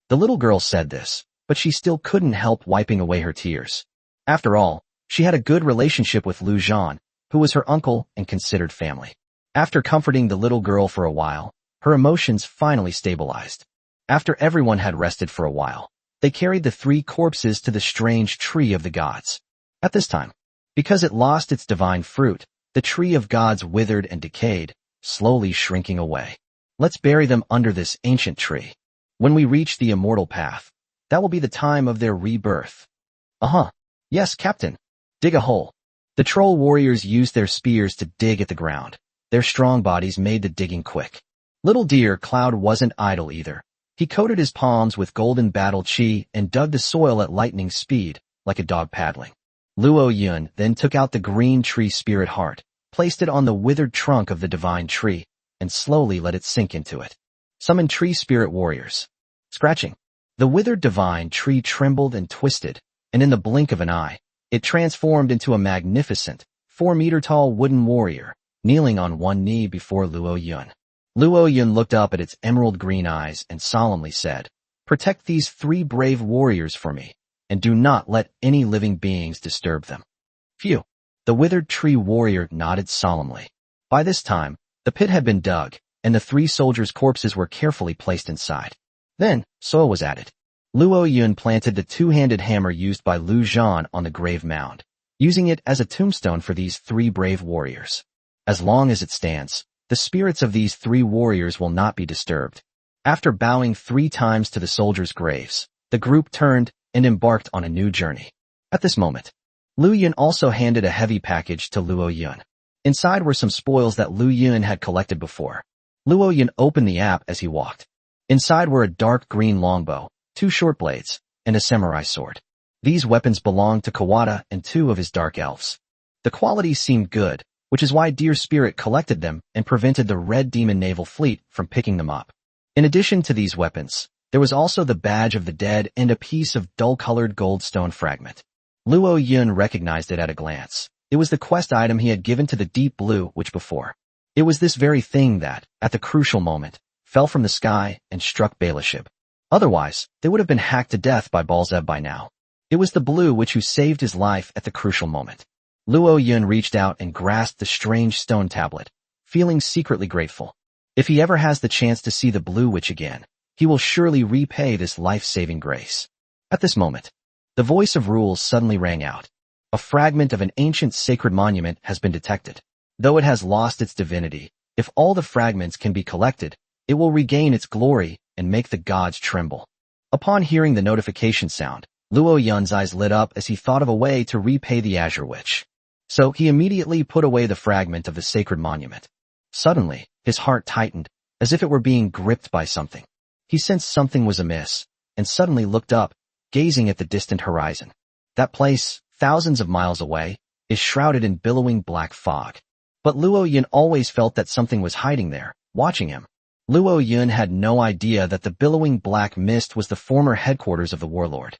Speaker 1: The little girl said this, but she still couldn't help wiping away her tears. After all, she had a good relationship with Lu Zhan, who was her uncle and considered family. After comforting the little girl for a while, her emotions finally stabilized. After everyone had rested for a while, they carried the 3 corpses to the strange tree of the gods. At this time, because it lost its divine fruit, the tree of gods withered and decayed, slowly shrinking away. Let's bury them under this ancient tree. When we reach the immortal path, that will be the time of their rebirth. Yes, Captain. Dig a hole. The troll warriors used their spears to dig at the ground. Their strong bodies made the digging quick. Little dear Cloud wasn't idle either. He coated his palms with golden battle chi and dug the soil at lightning speed, like a dog paddling. Luo Yun then took out the green tree spirit heart, placed it on the withered trunk of the divine tree, and slowly let it sink into it. Summoned tree spirit warriors. Scratching. The withered divine tree trembled and twisted, and in the blink of an eye, it transformed into a magnificent, 4-meter-tall wooden warrior, kneeling on one knee before Luo Yun. Luo Yun looked up at its emerald green eyes and solemnly said, "Protect these 3 brave warriors for me, and do not let any living beings disturb them." Phew. The withered tree warrior nodded solemnly. By this time, the pit had been dug, and the 3 soldiers' corpses were carefully placed inside. Then, soil was added. Luo Yun planted the 2-handed hammer used by Lu Zhan on the grave mound, using it as a tombstone for these 3 brave warriors. As long as it stands, the spirits of these 3 warriors will not be disturbed. After bowing 3 times to the soldiers' graves, the group turned and embarked on a new journey. At this moment, Lu Yun also handed a heavy package to Luo Yun. Inside were some spoils that Lu Yun had collected before. Luo Yun opened the app as he walked. Inside were a dark green longbow, 2 short blades, and a samurai sword. These weapons belonged to Kawada and 2 of his dark elves. The quality seemed good, which is why Deer Spirit collected them and prevented the Red Demon naval fleet from picking them up. In addition to these weapons, there was also the Badge of the Dead and a piece of dull-colored goldstone fragment. Luo Yun recognized it at a glance. It was the quest item he had given to the Deep Blue Witch before. It was this very thing that, at the crucial moment, fell from the sky and struck Balashib. Otherwise, they would have been hacked to death by Balzeb by now. It was the Blue Witch who saved his life at the crucial moment. Luo Yun reached out and grasped the strange stone tablet, feeling secretly grateful. If he ever has the chance to see the Blue Witch again, he will surely repay this life-saving grace. At this moment, the voice of rules suddenly rang out. A fragment of an ancient sacred monument has been detected. Though it has lost its divinity, if all the fragments can be collected, it will regain its glory and make the gods tremble. Upon hearing the notification sound, Luo Yun's eyes lit up as he thought of a way to repay the Azure Witch. So he immediately put away the fragment of the sacred monument. Suddenly, his heart tightened, as if it were being gripped by something. He sensed something was amiss, and suddenly looked up, gazing at the distant horizon. That place, thousands of miles away, is shrouded in billowing black fog. But Luo Yun always felt that something was hiding there, watching him. Luo Yun had no idea that the billowing black mist was the former headquarters of the warlord.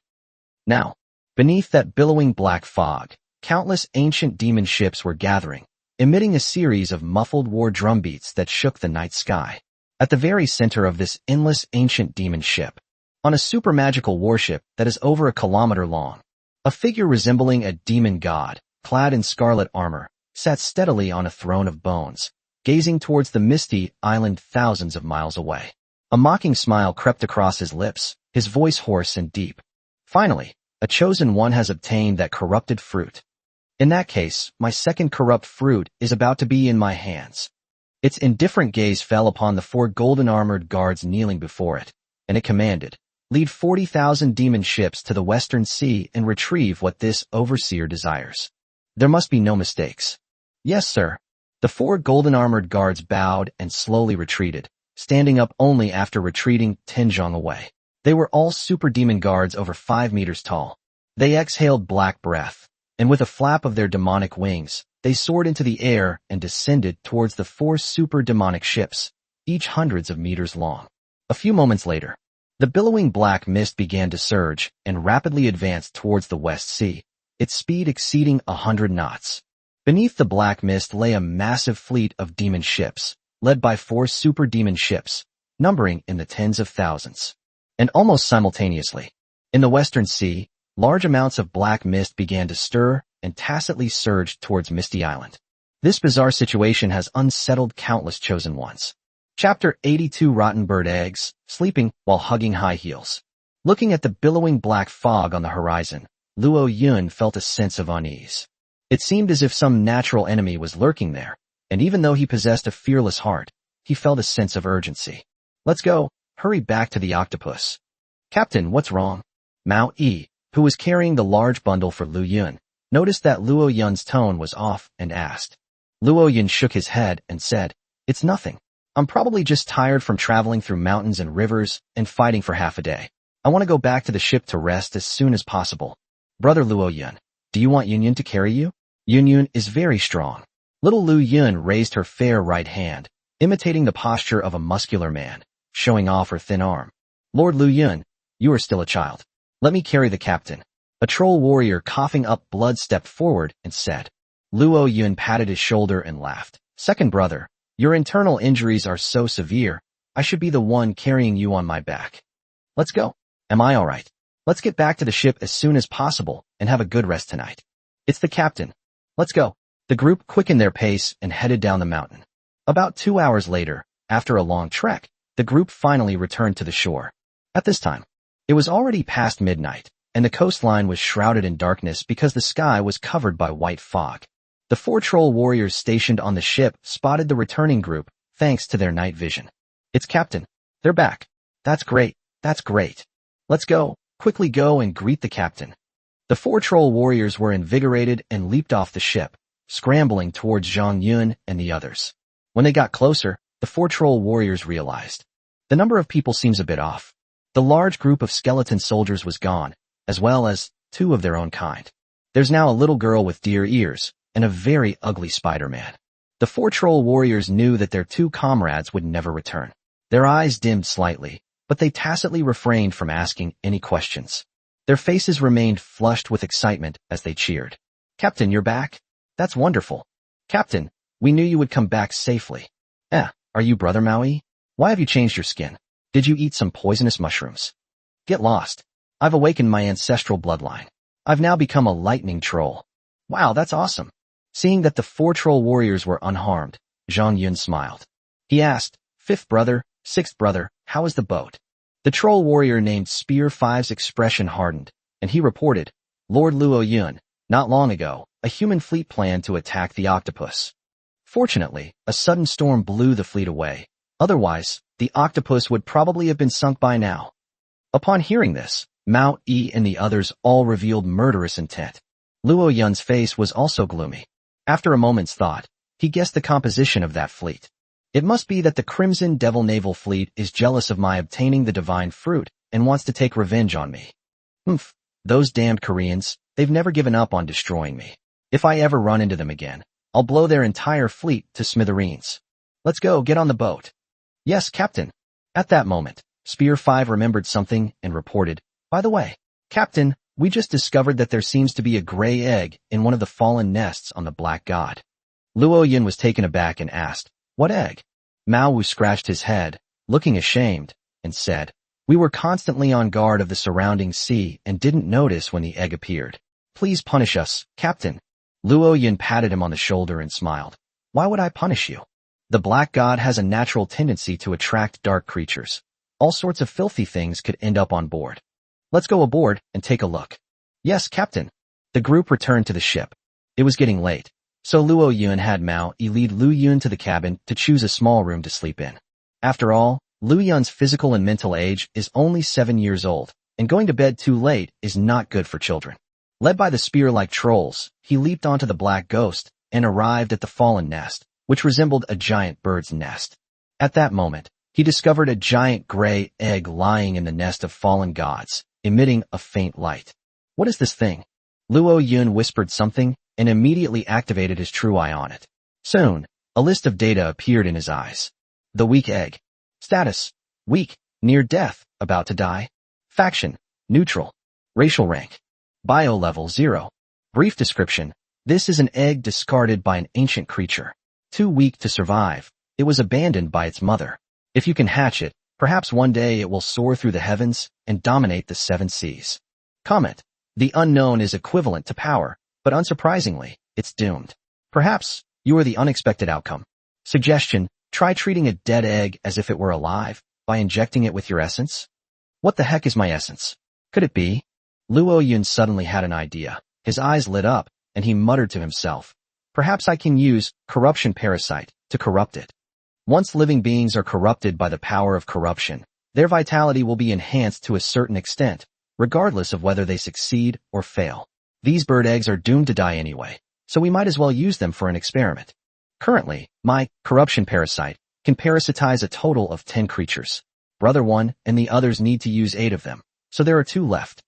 Speaker 1: Now, beneath that billowing black fog, countless ancient demon ships were gathering, emitting a series of muffled war drumbeats that shook the night sky. At the very center of this endless ancient demon ship, on a super magical warship that is over a kilometer long, a figure resembling a demon god, clad in scarlet armor, sat steadily on a throne of bones, gazing towards the misty island thousands of miles away. A mocking smile crept across his lips, his voice hoarse and deep. Finally, a chosen one has obtained that corrupted fruit. In that case, my second corrupt fruit is about to be in my hands. Its indifferent gaze fell upon the 4 golden-armored guards kneeling before it, and it commanded, "Lead 40,000 demon ships to the western sea and retrieve what this overseer desires. There must be no mistakes." "Yes, sir." The 4 golden-armored guards bowed and slowly retreated, standing up only after retreating 10 zhong away. They were all super demon guards over 5 meters tall. They exhaled black breath, and with a flap of their demonic wings, they soared into the air and descended towards the 4 super demonic ships, each hundreds of meters long. A few moments later, the billowing black mist began to surge and rapidly advanced towards the West Sea, its speed exceeding 100 knots. Beneath the black mist lay a massive fleet of demon ships, led by 4 super demon ships, numbering in the tens of thousands. And almost simultaneously, in the Western Sea, large amounts of black mist began to stir and tacitly surged towards Misty Island. This bizarre situation has unsettled countless chosen ones. Chapter 82 Rotten Bird Eggs, Sleeping While Hugging High Heels. Looking at the billowing black fog on the horizon, Luo Yun felt a sense of unease. It seemed as if some natural enemy was lurking there, and even though he possessed a fearless heart, he felt a sense of urgency. "Let's go, hurry back to the Octopus." "Captain, what's wrong?" Mao Yi, who was carrying the large bundle for Luo Yun, noticed that Luo Yun's tone was off and asked. Luo Yun shook his head and said, "It's nothing. I'm probably just tired from traveling through mountains and rivers and fighting for half a day. I want to go back to the ship to rest as soon as possible." "Brother Luo Yun, do you want Yun to carry you? Yun is very strong." Little Luo Yun raised her fair right hand, imitating the posture of a muscular man, showing off her thin arm. "Lord Luo Yun, you are still a child. Let me carry the captain." A troll warrior coughing up blood stepped forward and said. Luo Yun patted his shoulder and laughed. "Second brother, your internal injuries are so severe, I should be the one carrying you on my back. Let's go." "Am I all right? Let's get back to the ship as soon as possible and have a good rest tonight." "It's the captain. Let's go." The group quickened their pace and headed down the mountain. About 2 hours later, after a long trek, the group finally returned to the shore. At this time, it was already past midnight, and the coastline was shrouded in darkness because the sky was covered by white fog. The 4 troll warriors stationed on the ship spotted the returning group, thanks to their night vision. "It's Captain. They're back. That's great. That's great. Let's go. Quickly go and greet the captain." The 4 troll warriors were invigorated and leaped off the ship, scrambling towards Zhang Yun and the others. When they got closer, the 4 troll warriors realized. The number of people seems a bit off. The large group of skeleton soldiers was gone, as well as 2 of their own kind. There's now a little girl with deer ears, and a very ugly Spider-Man. The four troll warriors knew that their two comrades would never return. Their eyes dimmed slightly, but they tacitly refrained from asking any questions. Their faces remained flushed with excitement as they cheered. "Captain, you're back? That's wonderful. Captain, we knew you would come back safely. Are you Brother Maui? Why have you changed your skin? Did you eat some poisonous mushrooms? Get lost. I've awakened my ancestral bloodline. I've now become a lightning troll." "Wow, that's awesome." Seeing that the four troll warriors were unharmed, Zhang Yun smiled. He asked, "Fifth brother, sixth brother, how is the boat?" The troll warrior named Spear 5's expression hardened, and he reported, "Lord Luo Yun, not long ago, a human fleet planned to attack the Octopus. Fortunately, a sudden storm blew the fleet away. Otherwise, the Octopus would probably have been sunk by now." Upon hearing this, Mao Yi and the others all revealed murderous intent. Luo Yun's face was also gloomy. After a moment's thought, he guessed the composition of that fleet. "It must be that the Crimson Devil Naval Fleet is jealous of my obtaining the divine fruit and wants to take revenge on me. Those damned Koreans, they've never given up on destroying me. If I ever run into them again, I'll blow their entire fleet to smithereens. Let's go, get on the boat." "Yes, Captain." At that moment, Spear 5 remembered something and reported, "By the way, Captain, we just discovered that there seems to be a gray egg in one of the fallen nests on the Black God." Luo Yun was taken aback and asked, "What egg?" Mao Wu scratched his head, looking ashamed, and said, "We were constantly on guard of the surrounding sea and didn't notice when the egg appeared. Please punish us, Captain." Luo Yun patted him on the shoulder and smiled. "Why would I punish you? The Black God has a natural tendency to attract dark creatures. All sorts of filthy things could end up on board. Let's go aboard and take a look." "Yes, Captain." The group returned to the ship. It was getting late, so Luo Yun had Mao Yi lead Lu Yun to the cabin to choose a small room to sleep in. After all, Lu Yun's physical and mental age is only 7 years old, and going to bed too late is not good for children. Led by the spear-like trolls, he leaped onto the Black Ghost and arrived at the fallen nest, which resembled a giant bird's nest. At that moment, he discovered a giant gray egg lying in the nest of fallen gods, emitting a faint light. "What is this thing?" Luo Yun whispered something and immediately activated his true eye on it. Soon, a list of data appeared in his eyes. The weak egg. Status: weak, near death, about to die. Faction: neutral. Racial rank: bio level 0. Brief description: this is an egg discarded by an ancient creature. Too weak to survive, it was abandoned by its mother. If you can hatch it, perhaps one day it will soar through the heavens and dominate the 7 seas. Comment: the unknown is equivalent to power, but unsurprisingly, it's doomed. Perhaps you are the unexpected outcome. Suggestion: try treating a dead egg as if it were alive by injecting it with your essence. What the heck is my essence? Could it be? Luo Yun suddenly had an idea. His eyes lit up, and he muttered to himself, "Perhaps I can use corruption parasite to corrupt it." Once living beings are corrupted by the power of corruption, their vitality will be enhanced to a certain extent, regardless of whether they succeed or fail. These bird eggs are doomed to die anyway, so we might as well use them for an experiment. Currently, my corruption parasite can parasitize a total of 10 creatures. Brother 1 and the others need to use 8 of them, so there are 2 left.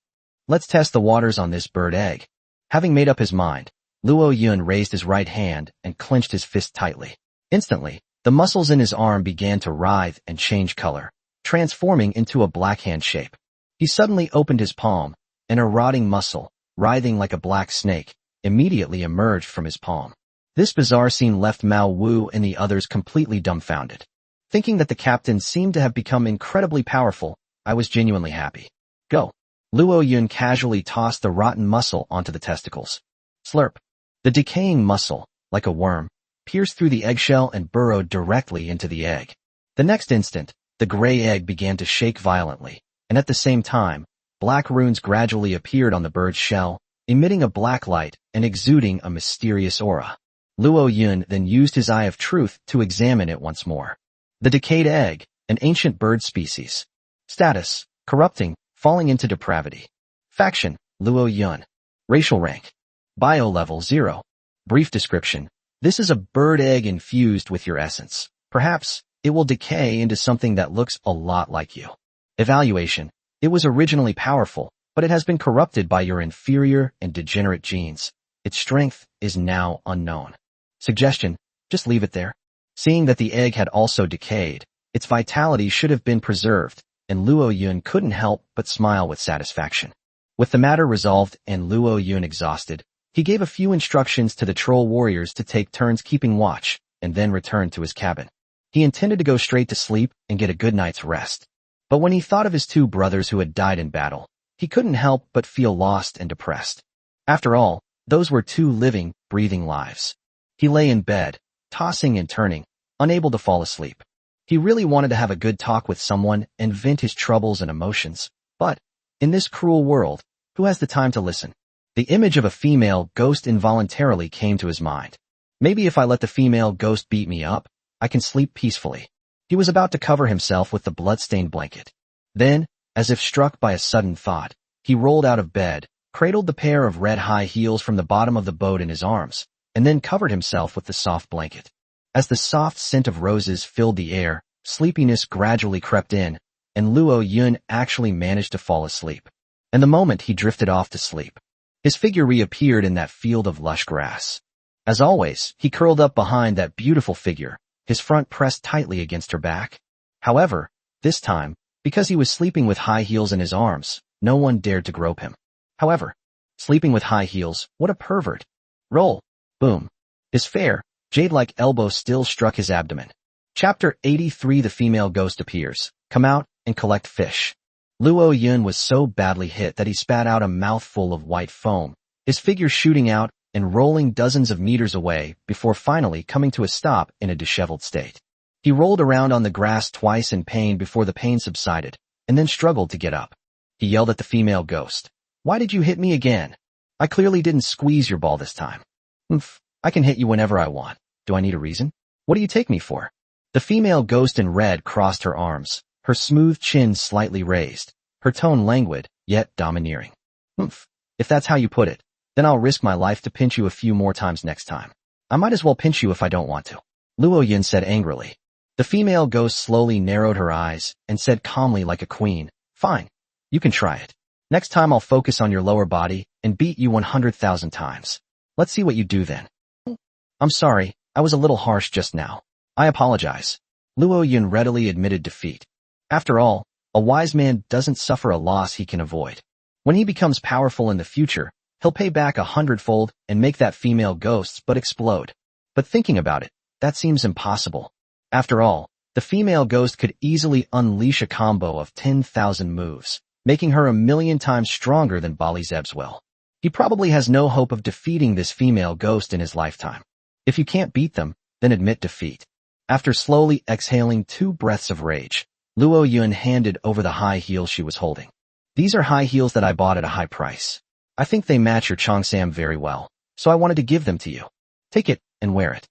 Speaker 1: Let's test the waters on this bird egg. Having made up his mind, Luo Yun raised his right hand and clenched his fist tightly. Instantly, the muscles in his arm began to writhe and change color, transforming into a black hand shape. He suddenly opened his palm, and a rotting muscle, writhing like a black snake, immediately emerged from his palm. This bizarre scene left Mao Wu and the others completely dumbfounded. Thinking that the captain seemed to have become incredibly powerful, I was genuinely happy. Go. Luo Yun casually tossed the rotten muscle onto the testicles. Slurp. The decaying muscle, like a worm, pierced through the eggshell and burrowed directly into the egg. The next instant, the gray egg began to shake violently, and at the same time, black runes gradually appeared on the bird's shell, emitting a black light and exuding a mysterious aura. Luo Yun then used his eye of truth to examine it once more. The decayed egg, an ancient bird species. Status: corrupting, falling into depravity. Faction: Luo Yun. Racial rank: bio level 0. Brief description: this is a bird egg infused with your essence. Perhaps it will decay into something that looks a lot like you. Evaluation: it was originally powerful, but it has been corrupted by your inferior and degenerate genes. Its strength is now unknown. Suggestion, just leave it there. Seeing that the egg had also decayed, its vitality should have been preserved, and Luo Yun couldn't help but smile with satisfaction. With the matter resolved and Luo Yun exhausted, he gave a few instructions to the troll warriors to take turns keeping watch, and then returned to his cabin. He intended to go straight to sleep and get a good night's rest. But when he thought of his two brothers who had died in battle, he couldn't help but feel lost and depressed. After all, those were two living, breathing lives. He lay in bed, tossing and turning, unable to fall asleep. He really wanted to have a good talk with someone and vent his troubles and emotions, but, in this cruel world, who has the time to listen? The image of a female ghost involuntarily came to his mind. Maybe if I let the female ghost beat me up, I can sleep peacefully. He was about to cover himself with the blood-stained blanket. Then, as if struck by a sudden thought, he rolled out of bed, cradled the pair of red high heels from the bottom of the boat in his arms, and then covered himself with the soft blanket. As the soft scent of roses filled the air, sleepiness gradually crept in, and Luo Yun actually managed to fall asleep. And the moment he drifted off to sleep, his figure reappeared in that field of lush grass. As always, he curled up behind that beautiful figure, his front pressed tightly against her back. However, this time, because he was sleeping with high heels in his arms, no one dared to grope him. However, sleeping with high heels, what a pervert. Roll. Boom. His fair, jade-like elbow still struck his abdomen. Chapter 83. The female ghost appears. Come out and collect fish. Luo Yun was so badly hit that he spat out a mouthful of white foam, his figure shooting out and rolling dozens of meters away before finally coming to a stop in a disheveled state. He rolled around on the grass twice in pain before the pain subsided, and then struggled to get up. He yelled at the female ghost. Why did you hit me again? I clearly didn't squeeze your ball this time. I can hit you whenever I want. Do I need a reason? What do you take me for? The female ghost in red crossed her arms, her smooth chin slightly raised, her tone languid, yet domineering. If that's how you put it, then I'll risk my life to pinch you a few more times next time. I might as well pinch you if I don't want to. Luo Yun said angrily. The female ghost slowly narrowed her eyes and said calmly like a queen, Fine, you can try it. Next time I'll focus on your lower body and beat you 100,000 times. Let's see what you do then. I'm sorry, I was a little harsh just now. I apologize. Luo Yun readily admitted defeat. After all, a wise man doesn't suffer a loss he can avoid. When he becomes powerful in the future, he'll pay back 100-fold and make that female ghost but explode. But thinking about it, that seems impossible. After all, the female ghost could easily unleash a combo of 10,000 moves, making her 1,000,000 times stronger than Bali Zeb's will. He probably has no hope of defeating this female ghost in his lifetime. If you can't beat them, then admit defeat. After slowly exhaling 2 breaths of rage, Luo Yun handed over the high heels she was holding. These are high heels that I bought at a high price. I think they match your cheongsam very well, so I wanted to give them to you. Take it and wear it.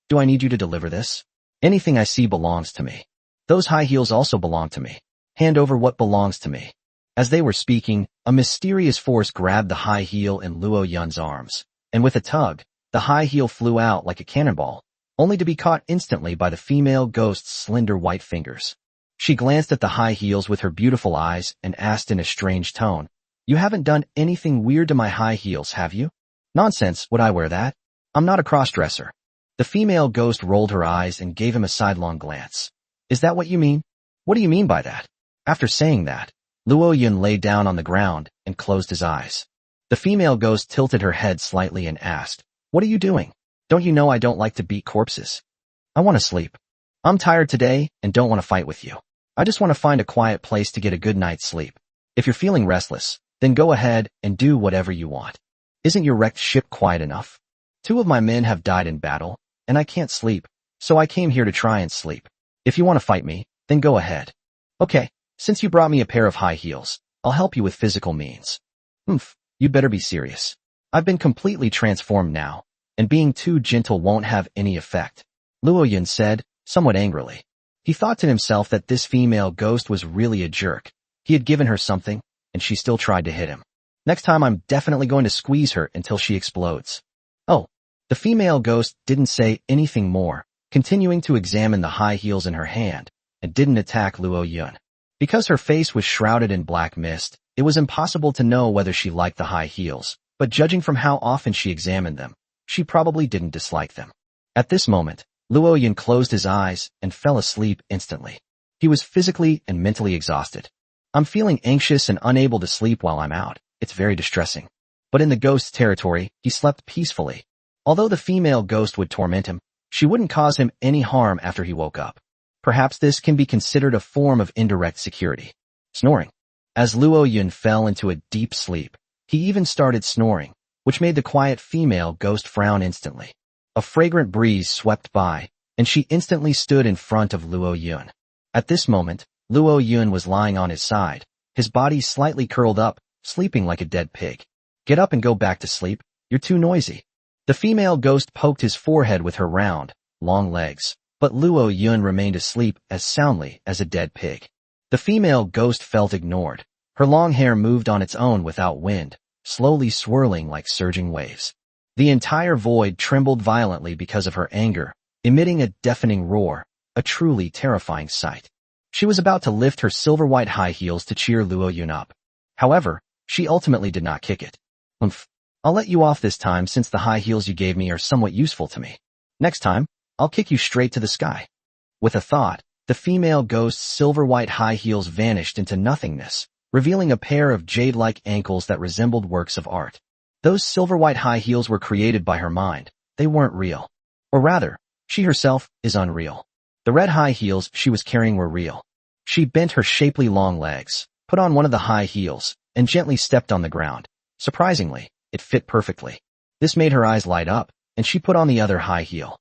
Speaker 1: Do I need you to deliver this? Anything I see belongs to me. Those high heels also belong to me. Hand over what belongs to me. As they were speaking, a mysterious force grabbed the high heel in Luo Yun's arms, and with a tug, the high heel flew out like a cannonball, only to be caught instantly by the female ghost's slender white fingers. She glanced at the high heels with her beautiful eyes and asked in a strange tone, You haven't done anything weird to my high heels, have you? Nonsense, would I wear that? I'm not a crossdresser. The female ghost rolled her eyes and gave him a sidelong glance. Is that what you mean? What do you mean by that? After saying that, Luo Yun lay down on the ground and closed his eyes. The female ghost tilted her head slightly and asked, What are you doing? Don't you know I don't like to beat corpses? I want to sleep. I'm tired today and don't want to fight with you. I just want to find a quiet place to get a good night's sleep. If you're feeling restless, then go ahead and do whatever you want. Isn't your wrecked ship quiet enough? 2 of my men have died in battle, and I can't sleep, so I came here to try and sleep. If you want to fight me, then go ahead. Okay, since you brought me a pair of high heels, I'll help you with physical means. You'd better be serious. I've been completely transformed now, and being too gentle won't have any effect, Luo Yun said, somewhat angrily. He thought to himself that this female ghost was really a jerk. He had given her something, and she still tried to hit him. Next time I'm definitely going to squeeze her until she explodes. Oh, the female ghost didn't say anything more, continuing to examine the high heels in her hand, and didn't attack Luo Yun. Because her face was shrouded in black mist, it was impossible to know whether she liked the high heels, but judging from how often she examined them, she probably didn't dislike them. At this moment, Luo Yun closed his eyes and fell asleep instantly. He was physically and mentally exhausted. I'm feeling anxious and unable to sleep while I'm out. It's very distressing. But in the ghost's territory, he slept peacefully. Although the female ghost would torment him, she wouldn't cause him any harm after he woke up. Perhaps this can be considered a form of indirect security. Snoring. As Luo Yun fell into a deep sleep, he even started snoring, which made the quiet female ghost frown instantly. A fragrant breeze swept by, and she instantly stood in front of Luo Yun. At this moment, Luo Yun was lying on his side, his body slightly curled up, sleeping like a dead pig. Get up and go back to sleep, you're too noisy. The female ghost poked his forehead with her round, long legs, but Luo Yun remained asleep as soundly as a dead pig. The female ghost felt ignored. Her long hair moved on its own without wind, slowly swirling like surging waves. The entire void trembled violently because of her anger, emitting a deafening roar, a truly terrifying sight. She was about to lift her silver-white high heels to cheer Luo Yun up. However, she ultimately did not kick it. I'll let you off this time since the high heels you gave me are somewhat useful to me. Next time, I'll kick you straight to the sky. With a thought, the female ghost's silver-white high heels vanished into nothingness, revealing a pair of jade-like ankles that resembled works of art. Those silver-white high heels were created by her mind. They weren't real. Or rather, she herself is unreal. The red high heels she was carrying were real. She bent her shapely long legs, put on one of the high heels, and gently stepped on the ground. Surprisingly, it fit perfectly. This made her eyes light up, and she put on the other high heel.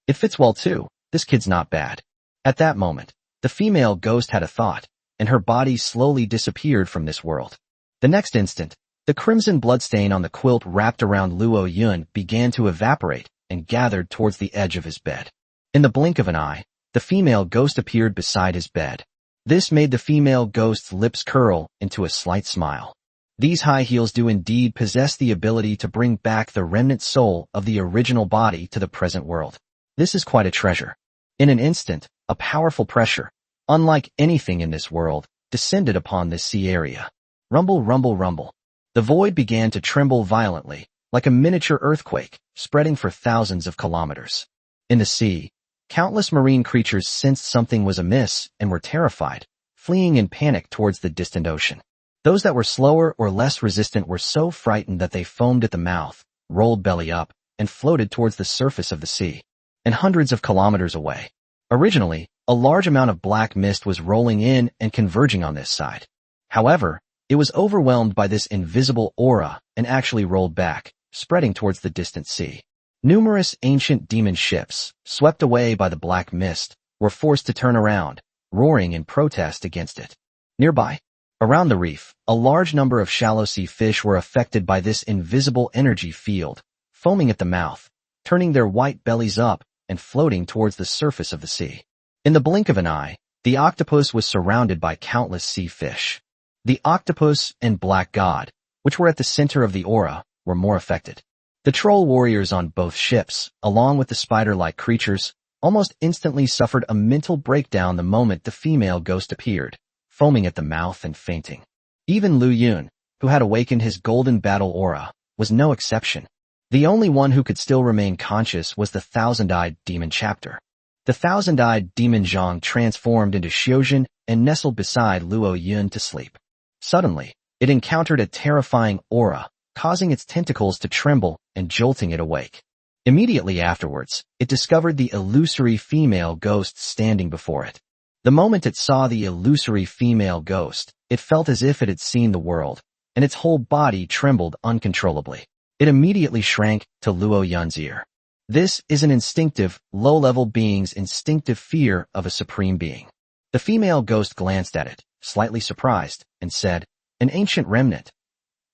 Speaker 1: It fits well too. This kid's not bad. At that moment, the female ghost had a thought, and her body slowly disappeared from this world. The next instant, the crimson bloodstain on the quilt wrapped around Luo Yun began to evaporate and gathered towards the edge of his bed. In the blink of an eye, the female ghost appeared beside his bed. This made the female ghost's lips curl into a slight smile. These high heels do indeed possess the ability to bring back the remnant soul of the original body to the present world. This is quite a treasure. In an instant, a powerful pressure, unlike anything in this world, descended upon this sea area. Rumble, rumble, rumble. The void began to tremble violently, like a miniature earthquake, spreading for thousands of kilometers. In the sea, countless marine creatures sensed something was amiss and were terrified, fleeing in panic towards the distant ocean. Those that were slower or less resistant were so frightened that they foamed at the mouth, rolled belly up, and floated towards the surface of the sea, and hundreds of kilometers away. Originally, a large amount of black mist was rolling in and converging on this side. However, it was overwhelmed by this invisible aura and actually rolled back, spreading towards the distant sea. Numerous ancient demon ships, swept away by the black mist, were forced to turn around, roaring in protest against it. Nearby, around the reef, a large number of shallow sea fish were affected by this invisible energy field, foaming at the mouth, turning their white bellies up and floating towards the surface of the sea. In the blink of an eye, the octopus was surrounded by countless sea fish. The octopus and black god, which were at the center of the aura, were more affected. The troll warriors on both ships, along with the spider-like creatures, almost instantly suffered a mental breakdown the moment the female ghost appeared, foaming at the mouth and fainting. Even Lu Yun, who had awakened his golden battle aura, was no exception. The only one who could still remain conscious was the thousand-eyed demon chapter. The thousand-eyed demon Zhang transformed into Xiuzhen and nestled beside Luo Yun to sleep. Suddenly, it encountered a terrifying aura, causing its tentacles to tremble and jolting it awake. Immediately afterwards, it discovered the illusory female ghost standing before it. The moment it saw the illusory female ghost, it felt as if it had seen the world, and its whole body trembled uncontrollably. It immediately shrank to Luo Yun's ear. This is an instinctive, low-level being's instinctive fear of a supreme being. The female ghost glanced at it, slightly surprised, and said, "An ancient remnant."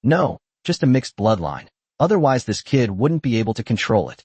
Speaker 1: "No, just a mixed bloodline. Otherwise this kid wouldn't be able to control it.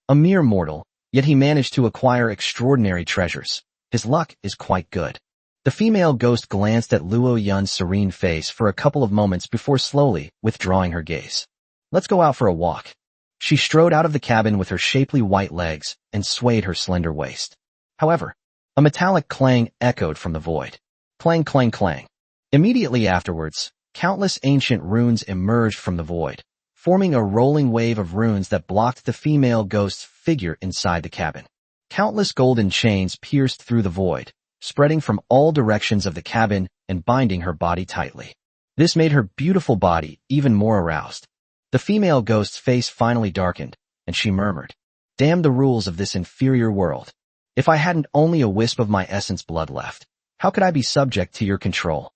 Speaker 1: A mere mortal, yet he managed to acquire extraordinary treasures. His luck is quite good." The female ghost glanced at Luo Yun's serene face for a couple of moments before slowly withdrawing her gaze. "Let's go out for a walk." She strode out of the cabin with her shapely white legs and swayed her slender waist. However, a metallic clang echoed from the void. Clang, clang, clang. Immediately afterwards, countless ancient runes emerged from the void, forming a rolling wave of runes that blocked the female ghost's figure inside the cabin. Countless golden chains pierced through the void, spreading from all directions of the cabin and binding her body tightly. This made her beautiful body even more aroused. The female ghost's face finally darkened, and she murmured, "Damn the rules of this inferior world. If I hadn't only a wisp of my essence blood left, how could I be subject to your control?"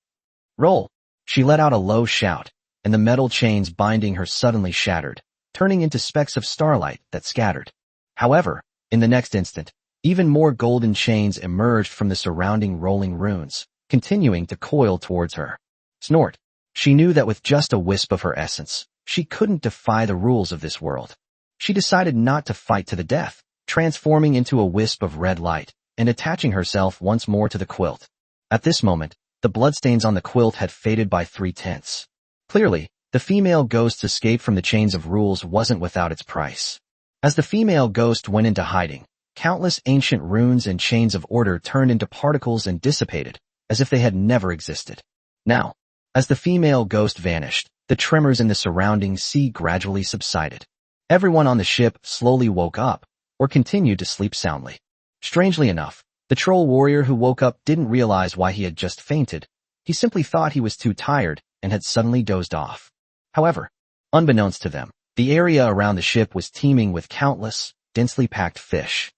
Speaker 1: "Roll!" She let out a low shout, and the metal chains binding her suddenly shattered, turning into specks of starlight that scattered. However, in the next instant, even more golden chains emerged from the surrounding rolling runes, continuing to coil towards her. Snort! She knew that with just a wisp of her essence, she couldn't defy the rules of this world. She decided not to fight to the death, transforming into a wisp of red light and attaching herself once more to the quilt. At this moment, the bloodstains on the quilt had faded by 3/10. Clearly, the female ghost's escape from the chains of rules wasn't without its price. As the female ghost went into hiding, countless ancient runes and chains of order turned into particles and dissipated, as if they had never existed. Now, as the female ghost vanished, the tremors in the surrounding sea gradually subsided. Everyone on the ship slowly woke up, or continued to sleep soundly. Strangely enough, the troll warrior who woke up didn't realize why he had just fainted. He simply thought he was too tired and had suddenly dozed off. However, unbeknownst to them, the area around the ship was teeming with countless, densely packed fish.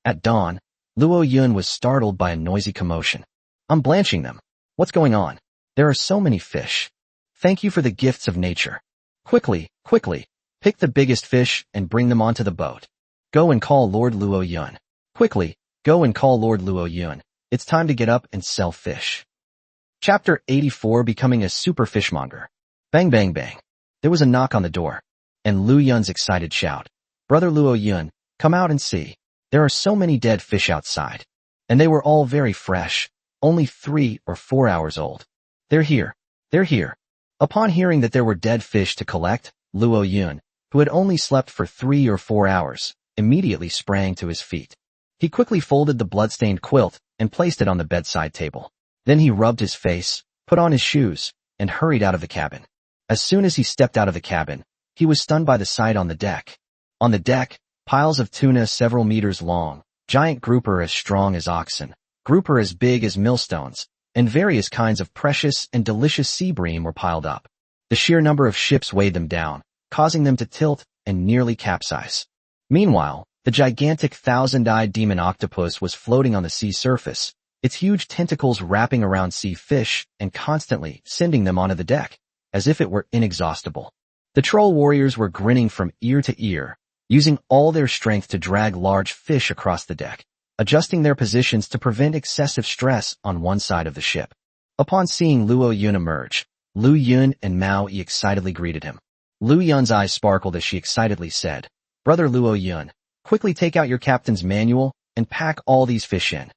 Speaker 1: At dawn, Luo Yun was startled by a noisy commotion. "I'm blanching them. What's going on? There are so many fish. Thank you for the gifts of nature. Quickly, pick the biggest fish and bring them onto the boat. Go and call Lord Luo Yun. Quickly, go and call Lord Luo Yun. It's time to get up and sell fish." Chapter 84, Becoming a Super Fishmonger. Bang bang bang. There was a knock on the door, and Lu Yun's excited shout, "Brother Luo Yun, come out and see. There are so many dead fish outside. And they were all very fresh, only 3 or 4 hours old. They're here. They're here." Upon hearing that there were dead fish to collect, Luo Yun, who had only slept for 3 or 4 hours, immediately sprang to his feet. He quickly folded the bloodstained quilt and placed it on the bedside table. Then he rubbed his face, put on his shoes, and hurried out of the cabin. As soon as he stepped out of the cabin, he was stunned by the sight on the deck. On the deck, piles of tuna several meters long, giant grouper as strong as oxen, grouper as big as millstones, and various kinds of precious and delicious sea bream were piled up. The sheer number of ships weighed them down, causing them to tilt and nearly capsize. Meanwhile, the gigantic 1,000-eyed demon octopus was floating on the sea surface, its huge tentacles wrapping around sea fish and constantly sending them onto the deck, as if it were inexhaustible. The troll warriors were grinning from ear to ear, using all their strength to drag large fish across the deck, adjusting their positions to prevent excessive stress on one side of the ship. Upon seeing Luo Yun emerge, Lu Yun and Mao Yi excitedly greeted him. Lu Yun's eyes sparkled as she excitedly said, "Brother Luo Yun, quickly take out your captain's manual and pack all these fish in.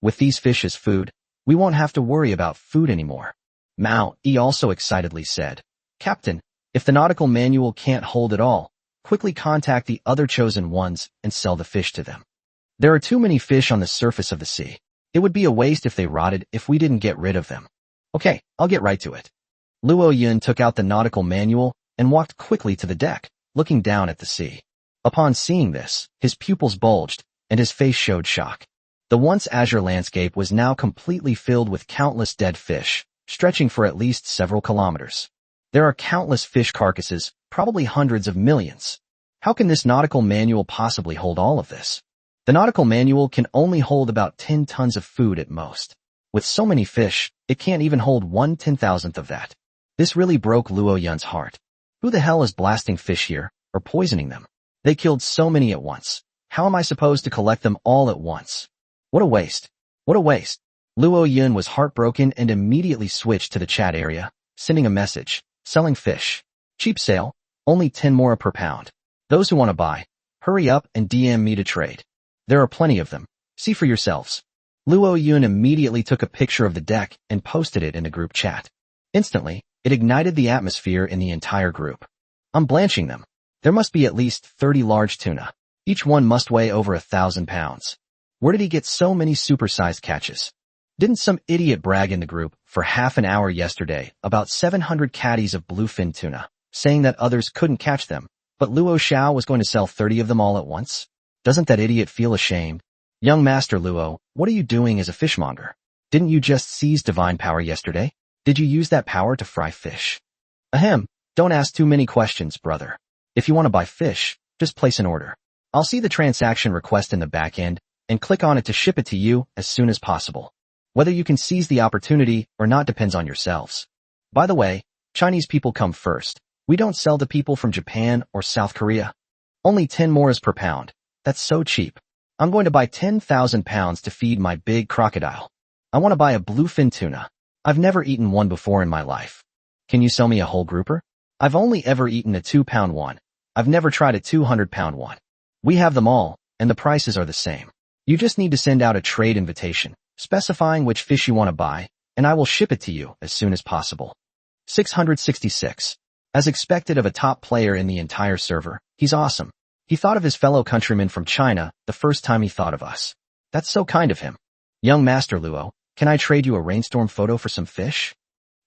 Speaker 1: With these fish as food, we won't have to worry about food anymore." Mao Yi also excitedly said, "Captain, if the nautical manual can't hold it all, quickly contact the other chosen ones and sell the fish to them. There are too many fish on the surface of the sea. It would be a waste if they rotted if we didn't get rid of them." "Okay, I'll get right to it." Luo Yun took out the nautical manual and walked quickly to the deck, looking down at the sea. Upon seeing this, his pupils bulged, and his face showed shock. The once azure landscape was now completely filled with countless dead fish, stretching for at least several kilometers. There are countless fish carcasses, probably hundreds of millions. How can this nautical manual possibly hold all of this? The nautical manual can only hold about 10 tons of food at most. With so many fish, it can't even hold 1/10,000th of that. This really broke Luo Yun's heart. Who the hell is blasting fish here, or poisoning them? They killed so many at once. How am I supposed to collect them all at once? What a waste. What a waste. Luo Yun was heartbroken and immediately switched to the chat area, sending a message, "Selling fish. Cheap sale, only 10 more per pound. Those who want to buy, hurry up and DM me to trade. There are plenty of them. See for yourselves." Luo Yun immediately took a picture of the deck and posted it in the group chat. Instantly, it ignited the atmosphere in the entire group. "I'm blanching them. There must be at least 30 large tuna. Each one must weigh over 1,000 pounds. Where did he get so many supersized catches? Didn't some idiot brag in the group for half an hour yesterday about 700 caddies of bluefin tuna? saying that others couldn't catch them, but Luo Xiao was going to sell 30 of them all at once? Doesn't that idiot feel ashamed? Young Master Luo, what are you doing as a fishmonger? Didn't you just seize divine power yesterday? Did you use that power to fry fish? Ahem, don't ask too many questions, brother. If you want to buy fish, just place an order. I'll see the transaction request in the back end and click on it to ship it to you as soon as possible. Whether you can seize the opportunity or not depends on yourselves. By the way, Chinese people come first. We don't sell to people from Japan or South Korea. Only 10 moras per pound. That's so cheap. I'm going to buy 10,000 pounds to feed my big crocodile. I want to buy a bluefin tuna. I've never eaten one before in my life. Can you sell me a whole grouper? I've only ever eaten a 2-pound one. I've never tried a 200-pound one. We have them all, and the prices are the same. You just need to send out a trade invitation, specifying which fish you want to buy, and I will ship it to you as soon as possible. 666. As expected of a top player in the entire server, he's awesome. He thought of his fellow countrymen from China the first time he thought of us. That's so kind of him. Young Master Luo, can I trade you a rainstorm photo for some fish?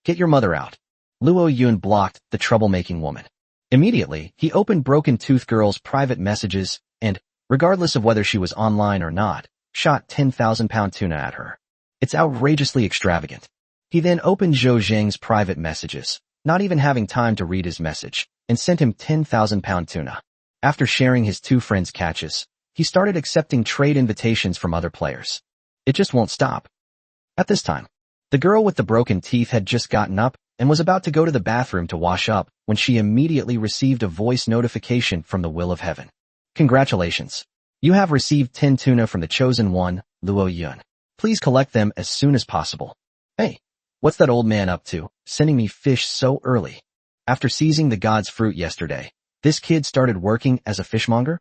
Speaker 1: Get your mother out. Luo Yun blocked the troublemaking woman. Immediately, he opened Broken Tooth Girl's private messages and, regardless of whether she was online or not, shot 10,000-pound tuna at her. It's outrageously extravagant. He then opened Zhou Zheng's private messages, not even having time to read his message, and sent him 10,000-pound tuna. After sharing his two friends' catches, he started accepting trade invitations from other players. It just won't stop. At this time, the girl with the broken teeth had just gotten up and was about to go to the bathroom to wash up when she immediately received a voice notification from the will of heaven. Congratulations. You have received 10 tuna from the chosen one, Luo Yun. Please collect them as soon as possible. Hey, what's that old man up to, sending me fish so early? After seizing the god's fruit yesterday, this kid started working as a fishmonger?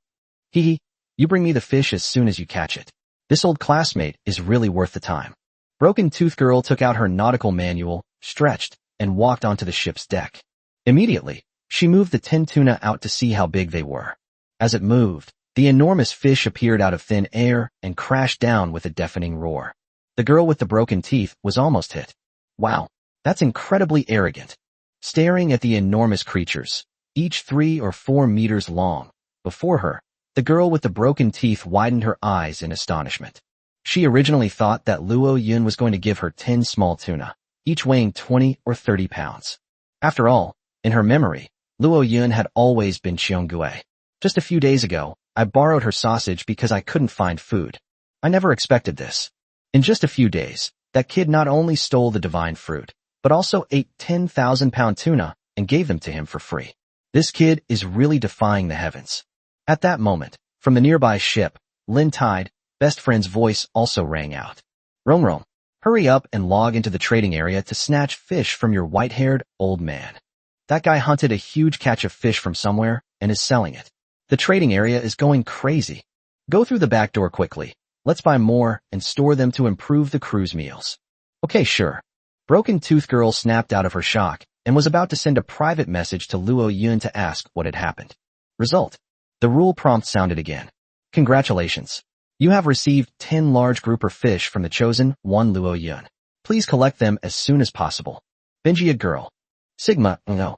Speaker 1: Hee, you bring me the fish as soon as you catch it. This old classmate is really worth the time. Broken Tooth Girl took out her nautical manual, stretched, and walked onto the ship's deck. Immediately, she moved the 10 tuna out to see how big they were. As it moved, the enormous fish appeared out of thin air and crashed down with a deafening roar. The girl with the broken teeth was almost hit. Wow, that's incredibly arrogant. Staring at the enormous creatures, each 3 or 4 meters long, before her, the girl with the broken teeth widened her eyes in astonishment. She originally thought that Luo Yun was going to give her 10 small tuna, each weighing 20 or 30 pounds. After all, in her memory, Luo Yun had always been Xiongui. Just a few days ago, I borrowed her sausage because I couldn't find food. I never expected this. In just a few days, that kid not only stole the divine fruit, but also ate 10,000-pound tuna and gave them to him for free. This kid is really defying the heavens. At that moment, from the nearby ship, Lin Tide, best friend's voice also rang out. Rong, hurry up and log into the trading area to snatch fish from your white-haired old man. That guy hunted a huge catch of fish from somewhere and is selling it. The trading area is going crazy. Go through the back door quickly. Let's buy more and store them to improve the crew's meals. Okay, sure. Broken Tooth Girl snapped out of her shock and was about to send a private message to Luo Yun to ask what had happened. Result. The rule prompt sounded again. Congratulations. You have received 10 large grouper fish from the chosen one Luo Yun. Please collect them as soon as possible. Benjia Girl. Sigma, no.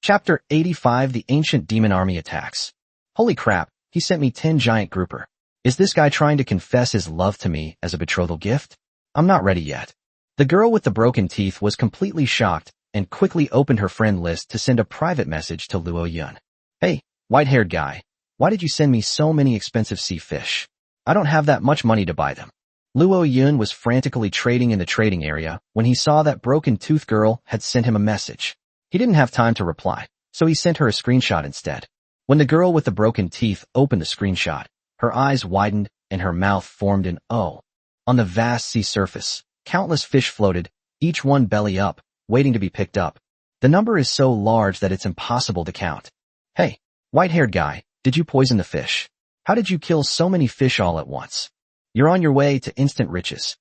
Speaker 1: Chapter 85 The Ancient Demon Army Attacks. Holy crap, he sent me 10 giant grouper. Is this guy trying to confess his love to me as a betrothal gift? I'm not ready yet. The girl with the broken teeth was completely shocked and quickly opened her friend list to send a private message to Luo Yun. Hey, white-haired guy, why did you send me so many expensive sea fish? I don't have that much money to buy them. Luo Yun was frantically trading in the trading area when he saw that Broken Tooth Girl had sent him a message. He didn't have time to reply, so he sent her a screenshot instead. When the girl with the broken teeth opened the screenshot, her eyes widened and her mouth formed an O. On the vast sea surface, countless fish floated, each one belly up, waiting to be picked up. The number is so large that it's impossible to count. Hey, white-haired guy, did you poison the fish? How did you kill so many fish all at once? You're on your way to instant riches.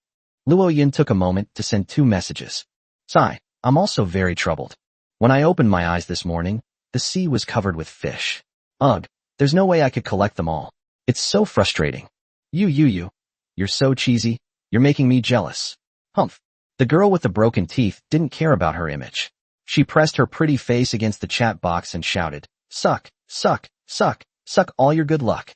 Speaker 1: Luo Yun took a moment to send 2 messages. Sigh, I'm also very troubled. When I opened my eyes this morning, the sea was covered with fish. Ugh, there's no way I could collect them all. It's so frustrating. You're so cheesy. You're making me jealous. Humph. The girl with the broken teeth didn't care about her image. She pressed her pretty face against the chat box and shouted, "Suck, suck, suck, suck all your good luck."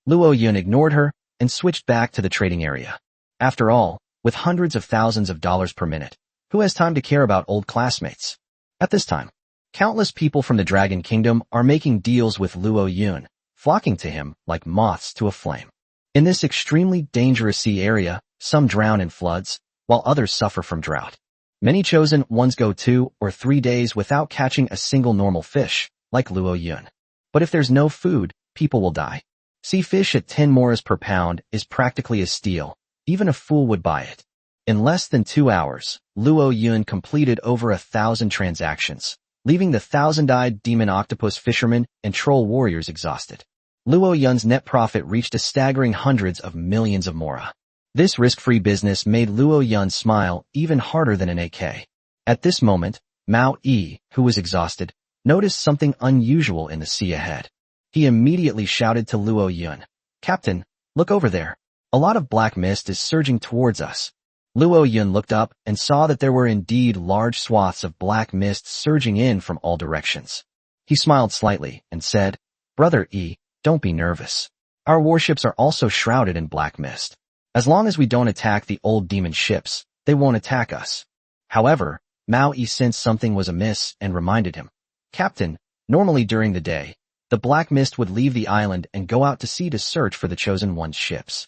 Speaker 1: Luo Yun ignored her and switched back to the trading area. After all, with hundreds of thousands of dollars per minute, who has time to care about old classmates? At this time, countless people from the Dragon Kingdom are making deals with Luo Yun, flocking to him like moths to a flame. In this extremely dangerous sea area, some drown in floods, while others suffer from drought. Many chosen ones go 2 or 3 days without catching a single normal fish, like Luo Yun. But if there's no food, people will die. Sea fish at 10 moras per pound is practically a steal. Even a fool would buy it. In less than 2 hours, Luo Yun completed over 1,000 transactions, leaving the thousand-eyed demon octopus fishermen and troll warriors exhausted. Luo Yun's net profit reached a staggering hundreds of millions of mora. This risk-free business made Luo Yun smile even harder than an AK. At this moment, Mao Yi, who was exhausted, noticed something unusual in the sea ahead. He immediately shouted to Luo Yun, "Captain, look over there. A lot of black mist is surging towards us." Luo Yun looked up and saw that there were indeed large swaths of black mist surging in from all directions. He smiled slightly and said, "Brother Yi, don't be nervous. Our warships are also shrouded in black mist. As long as we don't attack the old demon ships, they won't attack us." However, Mao Yi sensed something was amiss and reminded him, "Captain, normally during the day, the black mist would leave the island and go out to sea to search for the chosen one's ships.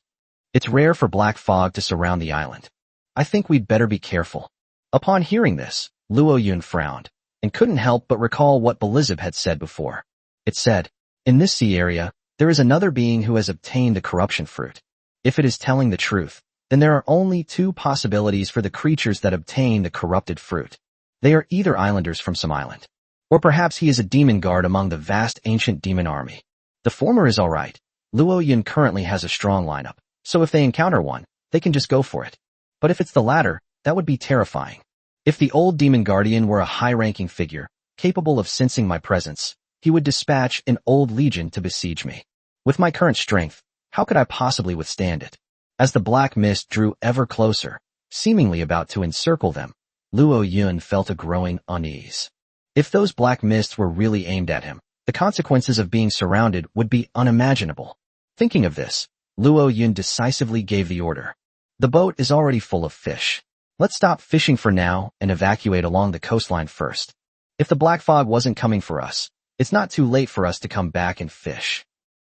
Speaker 1: It's rare for black fog to surround the island. I think we'd better be careful." Upon hearing this, Luo Yun frowned, and couldn't help but recall what Belizab had said before. It said, "In this sea area, there is another being who has obtained the corruption fruit. If it is telling the truth, then there are only 2 possibilities for the creatures that obtain the corrupted fruit. They are either islanders from some island, or perhaps he is a demon guard among the vast ancient demon army. The former is alright. Luo Yun currently has a strong lineup, so if they encounter one, they can just go for it. But if it's the latter, that would be terrifying. If the old demon guardian were a high-ranking figure, capable of sensing my presence, he would dispatch an old legion to besiege me. With my current strength, how could I possibly withstand it?" As the black mist drew ever closer, seemingly about to encircle them, Luo Yun felt a growing unease. If those black mists were really aimed at him, the consequences of being surrounded would be unimaginable. Thinking of this, Luo Yun decisively gave the order. "The boat is already full of fish. Let's stop fishing for now and evacuate along the coastline first. If the black fog wasn't coming for us, it's not too late for us to come back and fish."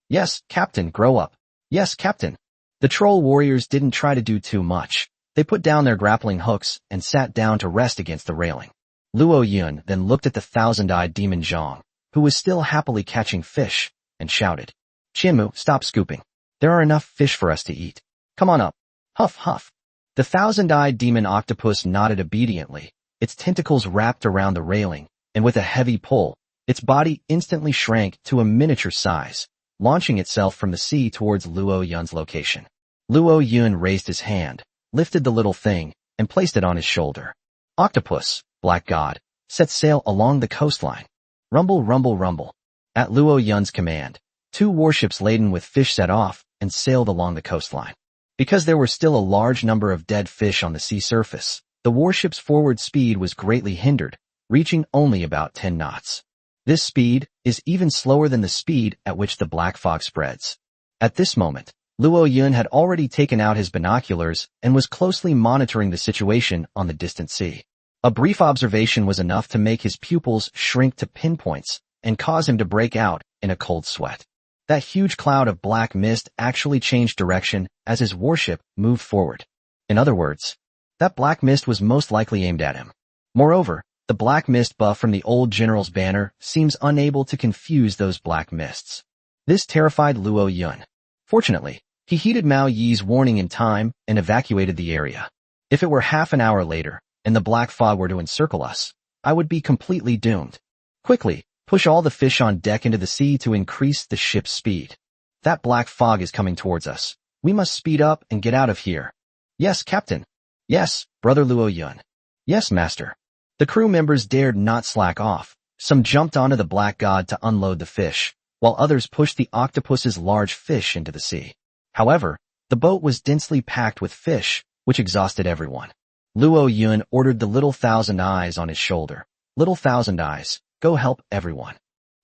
Speaker 1: "Yes, Captain, grow up." "Yes, Captain." The troll warriors didn't try to do too much. They put down their grappling hooks and sat down to rest against the railing. Luo Yun then looked at the thousand-eyed demon Zhang, who was still happily catching fish, and shouted, "Chimu, stop scooping. There are enough fish for us to eat. Come on up." Huff, huff. The thousand-eyed demon octopus nodded obediently, its tentacles wrapped around the railing, and with a heavy pull, its body instantly shrank to a miniature size, launching itself from the sea towards Luo Yun's location. Luo Yun raised his hand, lifted the little thing, and placed it on his shoulder. Octopus, black god, set sail along the coastline. Rumble, rumble, rumble. At Luo Yun's command, 2 warships laden with fish set off and sailed along the coastline. Because there were still a large number of dead fish on the sea surface, the warship's forward speed was greatly hindered, reaching only about 10 knots. This speed is even slower than the speed at which the black fog spreads. At this moment, Luo Yun had already taken out his binoculars and was closely monitoring the situation on the distant sea. A brief observation was enough to make his pupils shrink to pinpoints and cause him to break out in a cold sweat. That huge cloud of black mist actually changed direction as his warship moved forward. In other words, that black mist was most likely aimed at him. Moreover, the black mist buff from the old general's banner seems unable to confuse those black mists. This terrified Luo Yun. Fortunately, he heeded Mao Yi's warning in time and evacuated the area. If it were half an hour later, and the black fog were to encircle us, I would be completely doomed. Quickly, push all the fish on deck into the sea to increase the ship's speed. That black fog is coming towards us. We must speed up and get out of here. Yes, Captain. Yes, Brother Luo Yun. Yes, Master. The crew members dared not slack off. Some jumped onto the black god to unload the fish, while others pushed the octopus's large fish into the sea. However, the boat was densely packed with fish, which exhausted everyone. Luo Yun ordered the little thousand eyes on his shoulder, Little Thousand Eyes, go help everyone.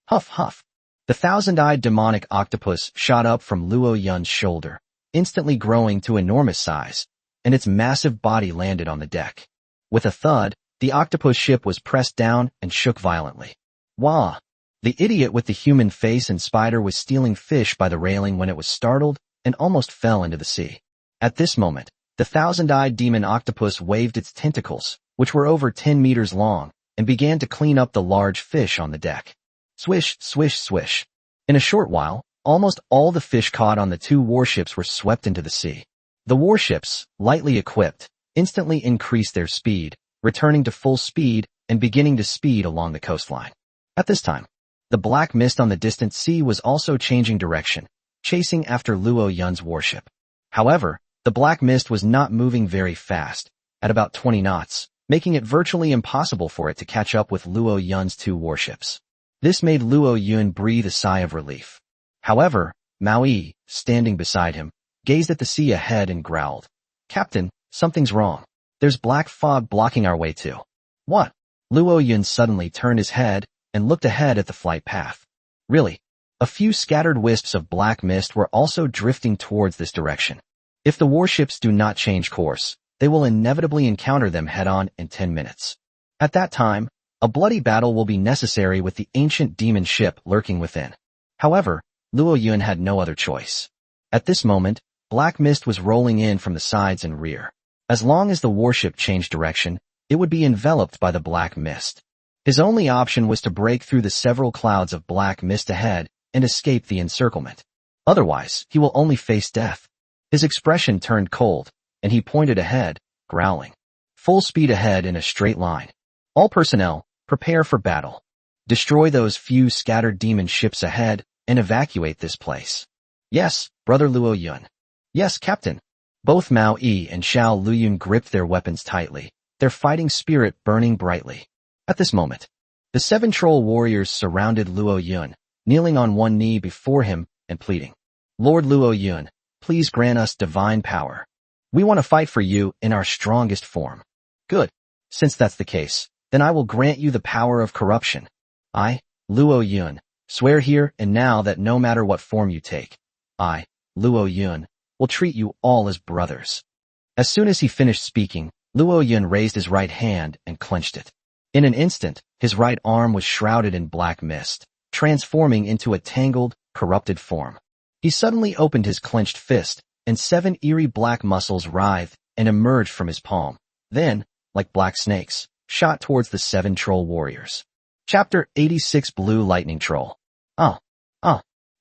Speaker 1: Huff huff. The thousand-eyed demonic octopus shot up from Luo Yun's shoulder, instantly growing to enormous size, and its massive body landed on the deck. With a thud, the octopus ship was pressed down and shook violently. Wah! The idiot with the human face and spider was stealing fish by the railing when it was startled and almost fell into the sea. At this moment, the thousand-eyed demon octopus waved its tentacles, which were over 10 meters long, and began to clean up the large fish on the deck. Swish, swish, swish. In a short while, almost all the fish caught on the two warships were swept into the sea. The warships, lightly equipped, instantly increased their speed, returning to full speed and beginning to speed along the coastline. At this time, the black mist on the distant sea was also changing direction, chasing after Luo Yun's warship. However, the black mist was not moving very fast, at about 20 knots, making it virtually impossible for it to catch up with Luo Yun's two warships. This made Luo Yun breathe a sigh of relief. However, Maui, standing beside him, gazed at the sea ahead and growled, "Captain, something's wrong. There's black fog blocking our way too." "What?" Luo Yun suddenly turned his head and looked ahead at the flight path. Really? A few scattered wisps of black mist were also drifting towards this direction. If the warships do not change course, they will inevitably encounter them head-on in 10 minutes. At that time, a bloody battle will be necessary with the ancient demon ship lurking within. However, Luo Yun had no other choice. At this moment, black mist was rolling in from the sides and rear. As long as the warship changed direction, it would be enveloped by the black mist. His only option was to break through the several clouds of black mist ahead and escape the encirclement. Otherwise, he will only face death. His expression turned cold, and he pointed ahead, growling. Full speed ahead in a straight line. All personnel, prepare for battle. Destroy those few scattered demon ships ahead and evacuate this place. Yes, Brother Luo Yun. Yes, Captain. Both Mao Yi and Xiao Luyun gripped their weapons tightly, their fighting spirit burning brightly. At this moment, the 7 troll warriors surrounded Luo Yun, kneeling on one knee before him and pleading. Lord Luo Yun, please grant us divine power. We want to fight for you in our strongest form. Good. Since that's the case, then I will grant you the power of corruption. I, Luo Yun, swear here and now that no matter what form you take, I, Luo Yun, will treat you all as brothers. As soon as he finished speaking, Luo Yun raised his right hand and clenched it. In an instant, his right arm was shrouded in black mist, transforming into a tangled, corrupted form. He suddenly opened his clenched fist, and 7 eerie black muscles writhed and emerged from his palm. Then, like black snakes, shot towards the 7 troll warriors. Chapter 86 Blue Lightning Troll.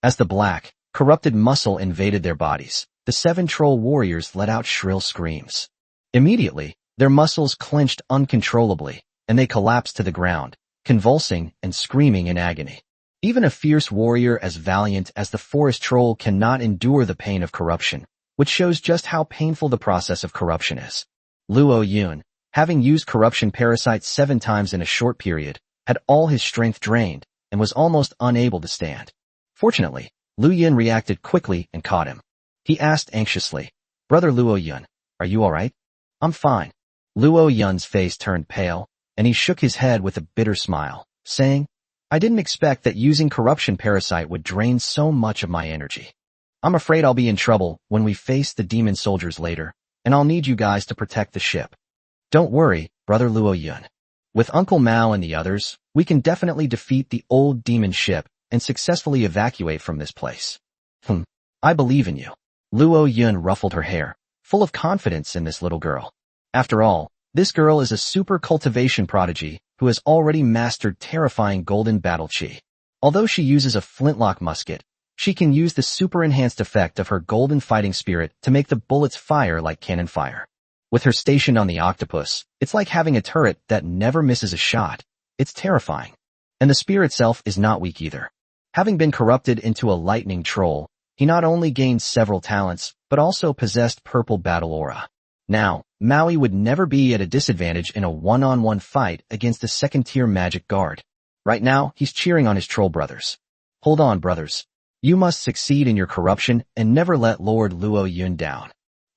Speaker 1: As the black, corrupted muscle invaded their bodies, the 7 troll warriors let out shrill screams. Immediately, their muscles clenched uncontrollably, and they collapsed to the ground, convulsing and screaming in agony. Even a fierce warrior as valiant as the forest troll cannot endure the pain of corruption, which shows just how painful the process of corruption is. Luo Yun, having used corruption parasites 7 times in a short period, had all his strength drained and was almost unable to stand. Fortunately, Lu Yun reacted quickly and caught him. He asked anxiously, "Brother Luo Yun, are you all right?" "I'm fine." Luo Yun's face turned pale, and he shook his head with a bitter smile, saying, "I didn't expect that using corruption parasite would drain so much of my energy. I'm afraid I'll be in trouble when we face the demon soldiers later, and I'll need you guys to protect the ship." "Don't worry, Brother Luo Yun. With Uncle Mao and the others, we can definitely defeat the old demon ship and successfully evacuate from this place." I believe in you." Luo Yun ruffled her hair, full of confidence in this little girl. After all, this girl is a super cultivation prodigy who has already mastered terrifying golden battle chi. Although she uses a flintlock musket, she can use the super enhanced effect of her golden fighting spirit to make the bullets fire like cannon fire. With her stationed on the Octopus, it's like having a turret that never misses a shot. It's terrifying. And the spear itself is not weak either. Having been corrupted into a lightning troll, he not only gained several talents, but also possessed purple battle aura. Now, Maui would never be at a disadvantage in a one-on-one fight against a second-tier magic guard. Right now, he's cheering on his troll brothers. Hold on, brothers. You must succeed in your corruption and never let Lord Luo Yun down.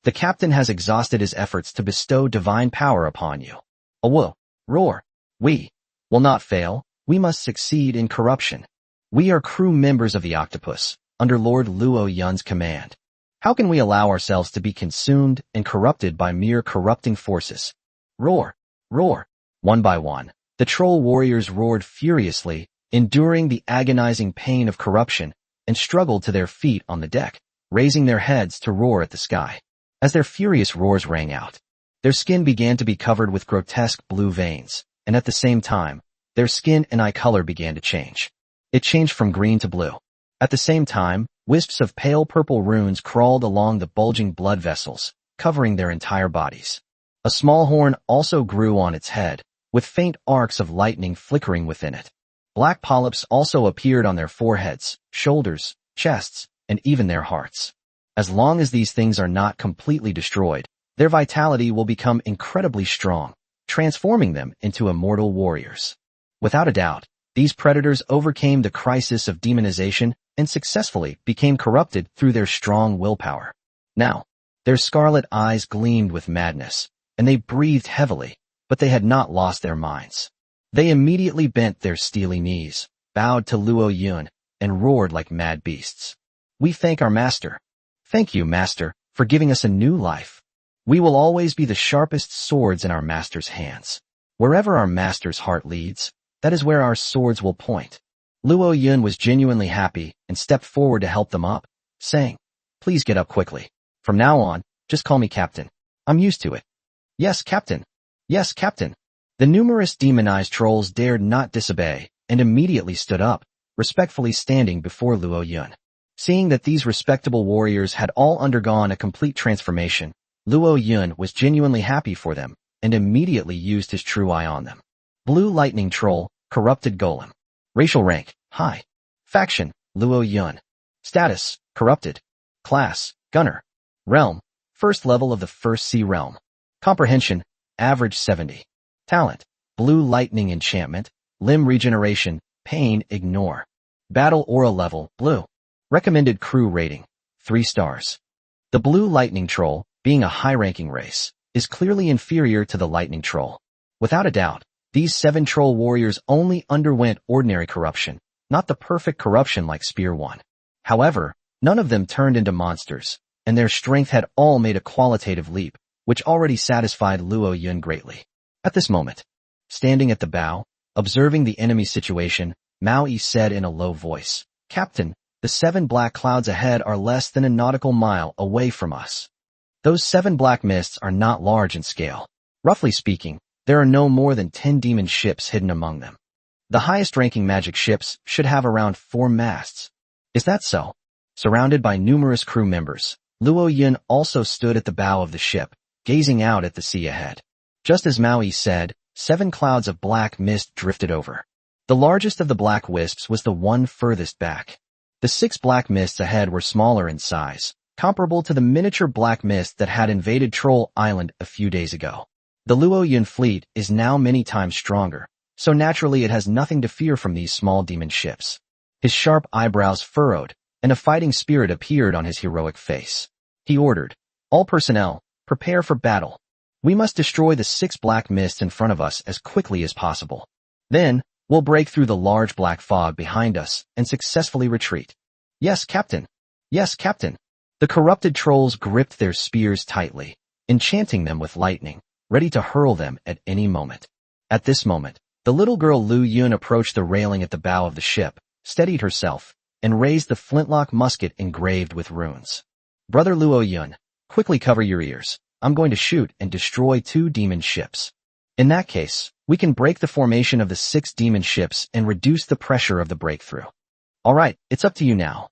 Speaker 1: The captain has exhausted his efforts to bestow divine power upon you. Awo, roar, we. will not fail. We must succeed in corruption. We are crew members of the Octopus, under Lord Luo Yun's command. How can we allow ourselves to be consumed and corrupted by mere corrupting forces? Roar! Roar! One by one, the troll warriors roared furiously, enduring the agonizing pain of corruption, and struggled to their feet on the deck, raising their heads to roar at the sky. As their furious roars rang out, their skin began to be covered with grotesque blue veins, and at the same time, their skin and eye color began to change. It changed from green to blue. At the same time, wisps of pale purple runes crawled along the bulging blood vessels, covering their entire bodies. A small horn also grew on its head, with faint arcs of lightning flickering within it. Black polyps also appeared on their foreheads, shoulders, chests, and even their hearts. As long as these things are not completely destroyed, their vitality will become incredibly strong, transforming them into immortal warriors. Without a doubt, these predators overcame the crisis of demonization and successfully became corrupted through their strong willpower. Now, their scarlet eyes gleamed with madness, and they breathed heavily, but they had not lost their minds. They immediately bent their steely knees, bowed to Luo Yun, and roared like mad beasts. We thank our master. Thank you, master, for giving us a new life. We will always be the sharpest swords in our master's hands. Wherever our master's heart leads, that is where our swords will point. Luo Yun was genuinely happy and stepped forward to help them up, saying, Please get up quickly. From now on, just call me Captain. I'm used to it. Yes, Captain. Yes, Captain. The numerous demonized trolls dared not disobey and immediately stood up, respectfully standing before Luo Yun. Seeing that these respectable warriors had all undergone a complete transformation, Luo Yun was genuinely happy for them and immediately used his true eye on them. Blue Lightning Troll, Corrupted Golem. Racial rank, high. Faction, Luo Yun. Status, corrupted. Class, gunner. Realm, first level of the First Sea Realm. Comprehension, average 70. Talent, Blue Lightning Enchantment, Limb Regeneration, Pain Ignore. Battle Aura level, blue. Recommended crew rating, 3 stars. The Blue Lightning Troll, being a high-ranking race, is clearly inferior to the Lightning Troll. Without a doubt, these 7 troll warriors only underwent ordinary corruption, not the perfect corruption like Spear 1. However, none of them turned into monsters, and their strength had all made a qualitative leap, which already satisfied Luo Yun greatly. At this moment, standing at the bow, observing the enemy situation, Mao Yi said in a low voice, Captain, the 7 black clouds ahead are less than a nautical mile away from us. Those 7 black mists are not large in scale. Roughly speaking, there are no more than 10 demon ships hidden among them. The highest-ranking magic ships should have around 4 masts. Is that so? Surrounded by numerous crew members, Luo Yun also stood at the bow of the ship, gazing out at the sea ahead. Just as Mao Yi said, 7 clouds of black mist drifted over. The largest of the black wisps was the one furthest back. The 6 black mists ahead were smaller in size, comparable to the miniature black mist that had invaded Troll Island a few days ago. The Luo Yun fleet is now many times stronger, so naturally it has nothing to fear from these small demon ships. His sharp eyebrows furrowed, and a fighting spirit appeared on his heroic face. He ordered, All personnel, prepare for battle. We must destroy the 6 black mists in front of us as quickly as possible. Then, we'll break through the large black fog behind us and successfully retreat. Yes, Captain. Yes, Captain. The corrupted trolls gripped their spears tightly, enchanting them with lightning, ready to hurl them at any moment. At this moment, the little girl Lu Yun approached the railing at the bow of the ship, steadied herself, and raised the flintlock musket engraved with runes. Brother Luo Yun, quickly cover your ears. I'm going to shoot and destroy 2 demon ships. In that case, we can break the formation of the 6 demon ships and reduce the pressure of the breakthrough. All right, it's up to you now.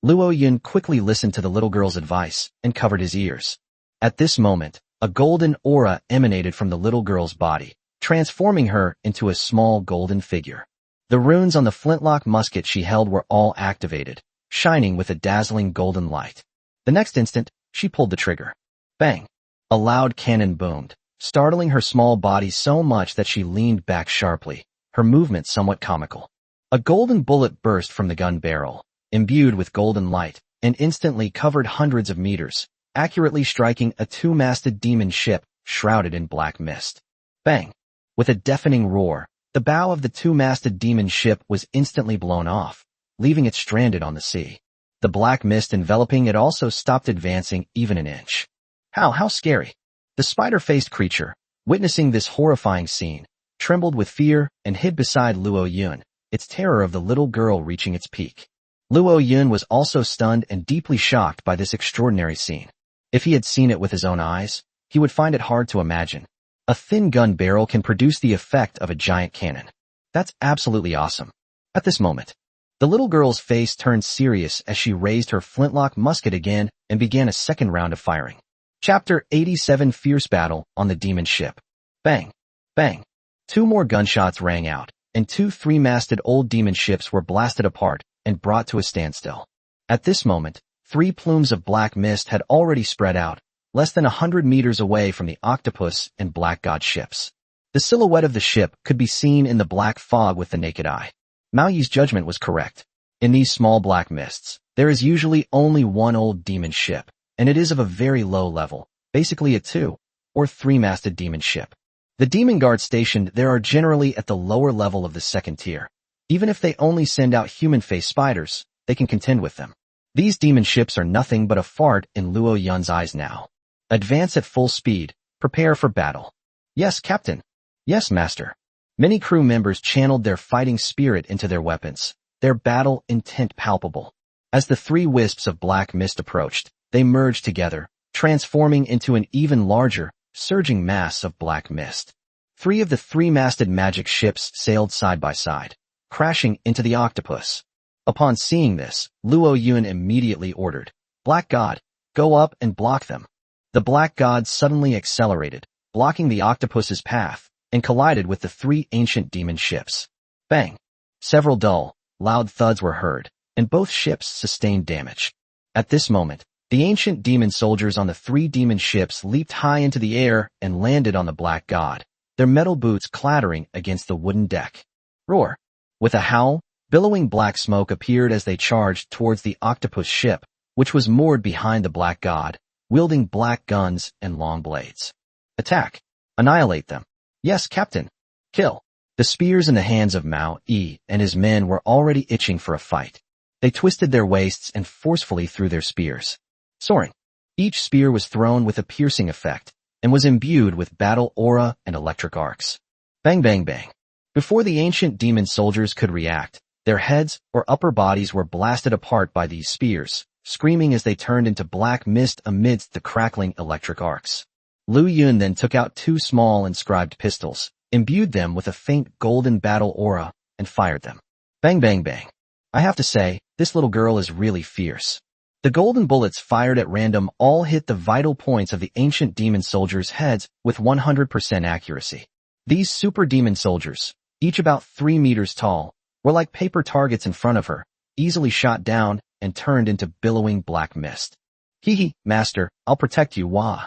Speaker 1: Luo Yun quickly listened to the little girl's advice and covered his ears. At this moment, a golden aura emanated from the little girl's body, transforming her into a small golden figure. The runes on the flintlock musket she held were all activated, shining with a dazzling golden light. The next instant, she pulled the trigger. Bang! A loud cannon boomed, startling her small body so much that she leaned back sharply, her movement somewhat comical. A golden bullet burst from the gun barrel, imbued with golden light, and instantly covered hundreds of meters, accurately striking a 2-masted demon ship shrouded in black mist. Bang! With a deafening roar, The bow of the two-masted demon ship was instantly blown off, leaving it stranded on the sea. The black mist enveloping it also stopped advancing even an inch. How scary! The spider-faced creature, witnessing this horrifying scene, trembled with fear and hid beside Luo Yun, its terror of the little girl reaching its peak. Luo Yun was also stunned and deeply shocked by this extraordinary scene. If he had seen it with his own eyes, he would find it hard to imagine. A thin gun barrel can produce the effect of a giant cannon. That's absolutely awesome. At this moment, the little girl's face turned serious as she raised her flintlock musket again and began a second round of firing. Chapter 87 Fierce Battle on the Demon Ship. Bang! Bang! 2 more gunshots rang out, and 2 three-masted old demon ships were blasted apart and brought to a standstill. At this moment, 3 plumes of black mist had already spread out, less than 100 meters away from the Octopus and Black God ships. The silhouette of the ship could be seen in the black fog with the naked eye. Mao Yi's judgment was correct. In these small black mists, there is usually only one old demon ship, and it is of a very low level, basically a 2- or 3-masted demon ship. The demon guards stationed there are generally at the lower level of the second tier. Even if they only send out human-faced spiders, they can contend with them. These demon ships are nothing but a fart in Luo Yun's eyes now. Advance at full speed, prepare for battle. Yes, Captain. Yes, Master. Many crew members channeled their fighting spirit into their weapons, their battle intent palpable. As the 3 wisps of black mist approached, they merged together, transforming into an even larger, surging mass of black mist. 3 of the 3-masted magic ships sailed side by side, crashing into the Octopus. Upon seeing this, Luo Yun immediately ordered, "Black God, go up and block them." The Black God suddenly accelerated, blocking the Octopus's path, and collided with the 3 ancient demon ships. Bang! Several dull, loud thuds were heard, and both ships sustained damage. At this moment, the ancient demon soldiers on the 3 demon ships leaped high into the air and landed on the Black God, their metal boots clattering against the wooden deck. Roar! With a howl, billowing black smoke appeared as they charged towards the Octopus ship, which was moored behind the Black God, wielding black guns and long blades. Attack! Annihilate them! Yes, Captain! Kill! The spears in the hands of Mao Yi and his men were already itching for a fight. They twisted their waists and forcefully threw their spears. Soaring! Each spear was thrown with a piercing effect, and was imbued with battle aura and electric arcs. Bang bang bang! Before the ancient demon soldiers could react, their heads or upper bodies were blasted apart by these spears, screaming as they turned into black mist amidst the crackling electric arcs. Lu Yun then took out 2 small inscribed pistols, imbued them with a faint golden battle aura, and fired them. Bang bang bang! I have to say, this little girl is really fierce. The golden bullets fired at random all hit the vital points of the ancient demon soldiers' heads with 100% accuracy. These super demon soldiers, each about 3 meters tall, were like paper targets in front of her, easily shot down and turned into billowing black mist. Hee, Master, I'll protect you, wah.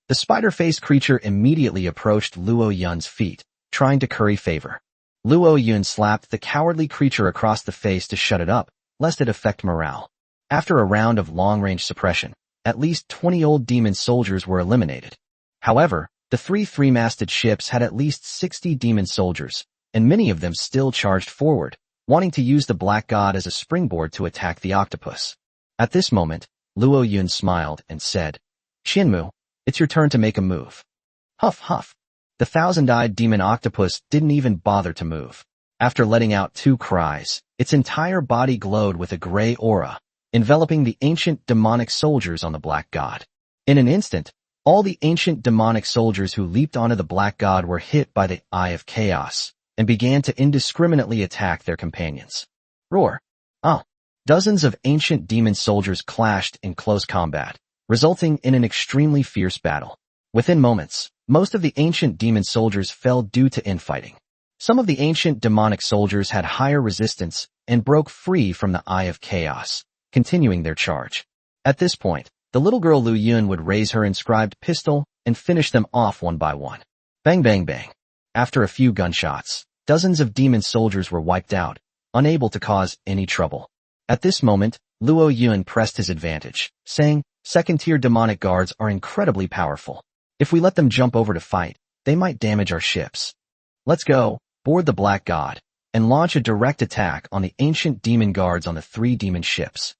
Speaker 1: The spider-faced creature immediately approached Luo Yun's feet, trying to curry favor. Luo Yun slapped the cowardly creature across the face to shut it up, lest it affect morale. After a round of long-range suppression, at least 20 old demon soldiers were eliminated. However, the 3 three-masted ships had at least 60 demon soldiers, and many of them still charged forward, wanting to use the Black God as a springboard to attack the Octopus. At this moment, Luo Yun smiled and said, "Qianmu, it's your turn to make a move." Huff huff. The 1,000-eyed demon octopus didn't even bother to move. After letting out 2 cries, its entire body glowed with a gray aura, enveloping the ancient demonic soldiers on the Black God. In an instant, all the ancient demonic soldiers who leaped onto the Black God were hit by the Eye of Chaos, and began to indiscriminately attack their companions. Roar! Ah! Dozens of ancient demon soldiers clashed in close combat, resulting in an extremely fierce battle. Within moments, most of the ancient demon soldiers fell due to infighting. Some of the ancient demonic soldiers had higher resistance and broke free from the Eye of Chaos, continuing their charge. At this point, the little girl Lu Yun would raise her inscribed pistol and finish them off one by one. Bang bang bang. After a few gunshots, dozens of demon soldiers were wiped out, unable to cause any trouble. At this moment, Luo Yun pressed his advantage, saying, "Second-tier demonic guards are incredibly powerful. If we let them jump over to fight, they might damage our ships. Let's go, board the Black God, and launch a direct attack on the ancient demon guards on the 3 demon ships.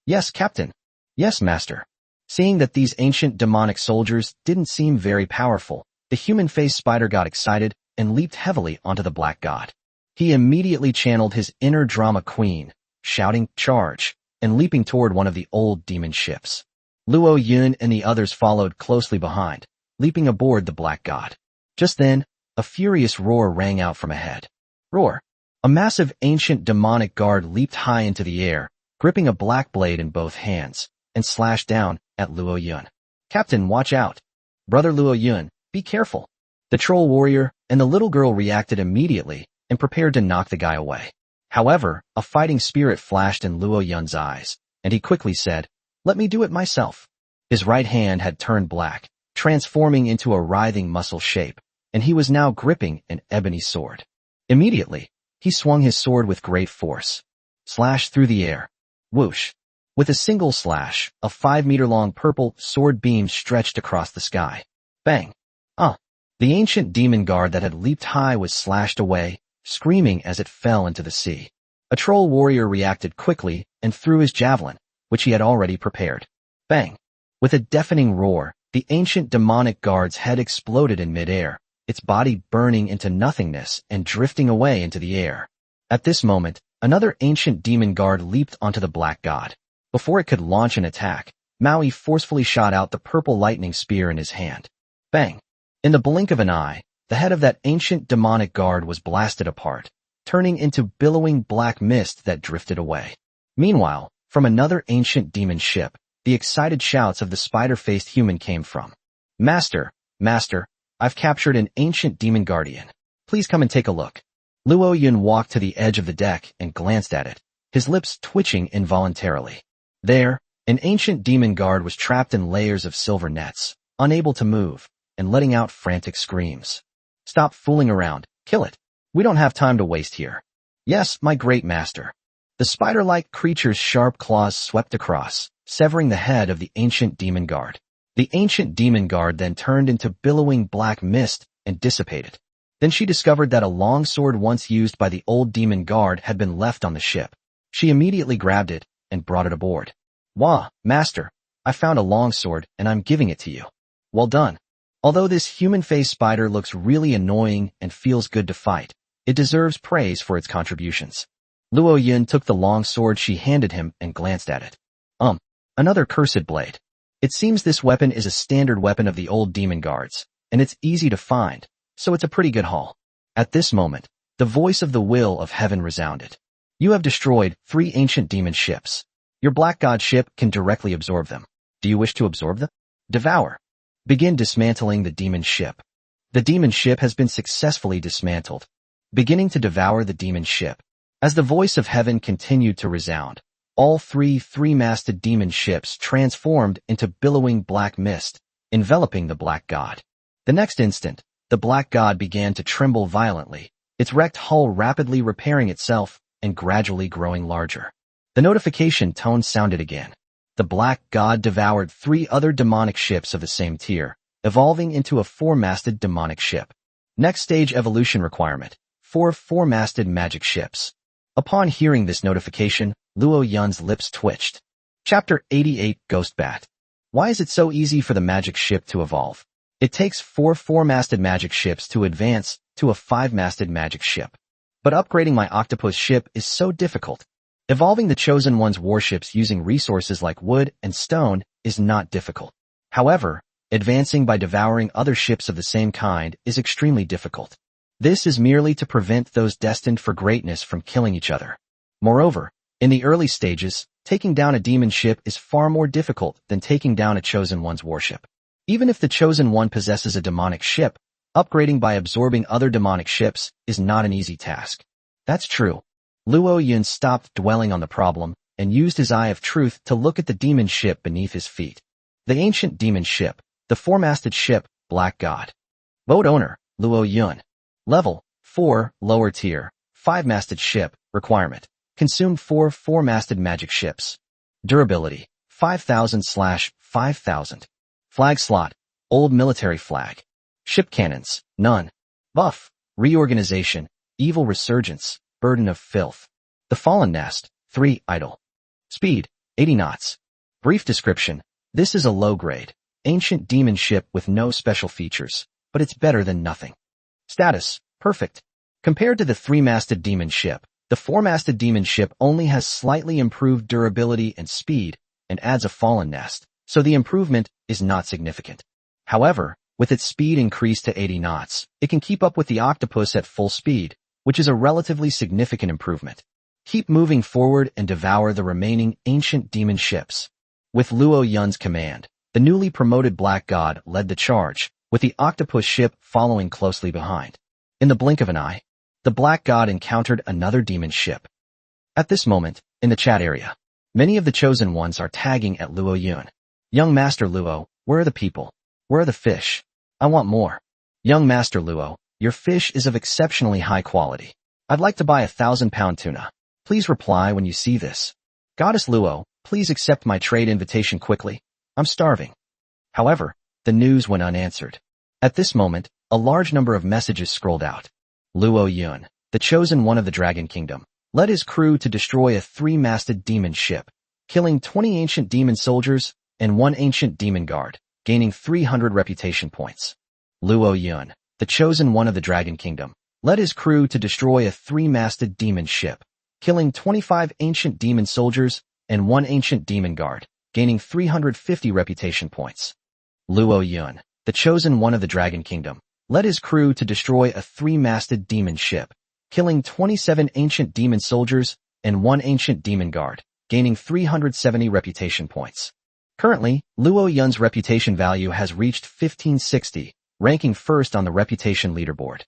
Speaker 1: Yes, Captain. Yes, Master. Seeing that these ancient demonic soldiers didn't seem very powerful, the human-faced spider got excited and leaped heavily onto the Black God. He immediately channeled his inner drama queen, shouting, "Charge!" and leaping toward one of the old demon ships. Luo Yun and the others followed closely behind, leaping aboard the Black God. Just then, a furious roar rang out from ahead. Roar! A massive ancient demonic guard leaped high into the air, gripping a black blade in both hands, and slashed down at Luo Yun. "Captain, watch out! Brother Luo Yun, be careful!" The troll warrior and the little girl reacted immediately and prepared to knock the guy away. However, a fighting spirit flashed in Luo Yun's eyes, and he quickly said, "Let me do it myself." His right hand had turned black, transforming into a writhing muscle shape, and he was now gripping an ebony sword. Immediately, he swung his sword with great force. Slash through the air. Whoosh. With a single slash, a 5-meter-long purple sword beam stretched across the sky. Bang. The ancient demon guard that had leaped high was slashed away, screaming as it fell into the sea. A troll warrior reacted quickly and threw his javelin, which he had already prepared. Bang. With a deafening roar, the ancient demonic guard's head exploded in midair, its body burning into nothingness and drifting away into the air. At this moment, another ancient demon guard leaped onto the Black God. Before it could launch an attack, Maui forcefully shot out the purple lightning spear in his hand. Bang! In the blink of an eye, the head of that ancient demonic guard was blasted apart, turning into billowing black mist that drifted away. Meanwhile, from another ancient demon ship, the excited shouts of the spider-faced human came from. Master, I've captured an ancient demon guardian. Please come and take a look." Luo Yun walked to the edge of the deck and glanced at it, his lips twitching involuntarily. There, an ancient demon guard was trapped in layers of silver nets, unable to move, and letting out frantic screams. "Stop fooling around, kill it. We don't have time to waste here." "Yes, my great master." The spider-like creature's sharp claws swept across, severing the head of the ancient demon guard. The ancient demon guard then turned into billowing black mist and dissipated. Then she discovered that a long sword once used by the old demon guard had been left on the ship. She immediately grabbed it and brought it aboard. "Wah, master, I found a long sword and I'm giving it to you." "Well done." Although this human-faced spider looks really annoying and feels good to fight, it deserves praise for its contributions. Luo Yun took the long sword she handed him and glanced at it. Another cursed blade. It seems this weapon is a standard weapon of the old demon guards, and it's easy to find, so it's a pretty good haul. At this moment, the voice of the will of heaven resounded. "You have destroyed 3 ancient demon ships. Your Black God ship can directly absorb them. Do you wish to absorb them? Devour. Begin dismantling the demon ship." The demon ship has been successfully dismantled. Beginning to devour the demon ship. As the voice of heaven continued to resound, all 3 three-masted demon ships transformed into billowing black mist, enveloping the Black God. The next instant, the Black God began to tremble violently, its wrecked hull rapidly repairing itself and gradually growing larger. The notification tone sounded again. The Black God devoured 3 other demonic ships of the same tier, evolving into a 4-masted demonic ship. Next stage evolution requirement: 4 4-masted magic ships. Upon hearing this notification, Luo Yun's lips twitched. Chapter 88 Ghost Bat. Why is it so easy for the magic ship to evolve? It takes 4 4-masted magic ships to advance to a 5-masted magic ship. But upgrading my Octopus ship is so difficult. Evolving the Chosen One's warships using resources like wood and stone is not difficult. However, advancing by devouring other ships of the same kind is extremely difficult. This is merely to prevent those destined for greatness from killing each other. Moreover, in the early stages, taking down a demon ship is far more difficult than taking down a Chosen One's warship. Even if the Chosen One possesses a demonic ship, upgrading by absorbing other demonic ships is not an easy task. That's true. Luo Yun stopped dwelling on the problem and used his eye of truth to look at the demon ship beneath his feet. The ancient demon ship, the 4-masted ship, Black God. Vote owner, Luo Yun. Level 4, lower tier, 5-masted ship, requirement. Consumed 4 4-masted magic ships. Durability, 5,000/5,000. Flag slot, old military flag. Ship cannons, none. Buff, reorganization, evil resurgence, burden of filth. The fallen nest, 3, idle. Speed, 80 knots. Brief description. This is a low-grade, ancient demon ship with no special features, but it's better than nothing. Status, perfect. Compared to the 3-masted demon ship, the 4-masted demon ship only has slightly improved durability and speed, and adds a fallen nest, so the improvement is not significant. However, with its speed increased to 80 knots, it can keep up with the Octopus at full speed, which is a relatively significant improvement. Keep moving forward and devour the remaining ancient demon ships. With Luo Yun's command, the newly promoted Black God led the charge, with the Octopus ship following closely behind. In the blink of an eye, the Black God encountered another demon ship. At this moment, in the chat area, many of the chosen ones are tagging at Luo Yun. Young Master Luo, where are the people? Where are the fish? I want more. Young Master Luo, your fish is of exceptionally high quality. I'd like to buy 1,000-pound tuna. Please reply when you see this. Goddess Luo, please accept my trade invitation quickly. I'm starving. However, the news went unanswered. At this moment, a large number of messages scrolled out. Luo Yun, the chosen one of the Dragon Kingdom, led his crew to destroy a 3-masted demon ship, killing 20 ancient demon soldiers and 1 ancient demon guard, gaining 300 reputation points. Luo Yun, the chosen one of the Dragon Kingdom, led his crew to destroy a 3-masted demon ship, killing 25 ancient demon soldiers and 1 ancient demon guard, gaining 350 reputation points. Luo Yun, the chosen one of the Dragon Kingdom, led his crew to destroy a 3-masted demon ship, killing 27 ancient demon soldiers and 1 ancient demon guard, gaining 370 reputation points. Currently, Luo Yun's reputation value has reached 1560, ranking first on the reputation leaderboard.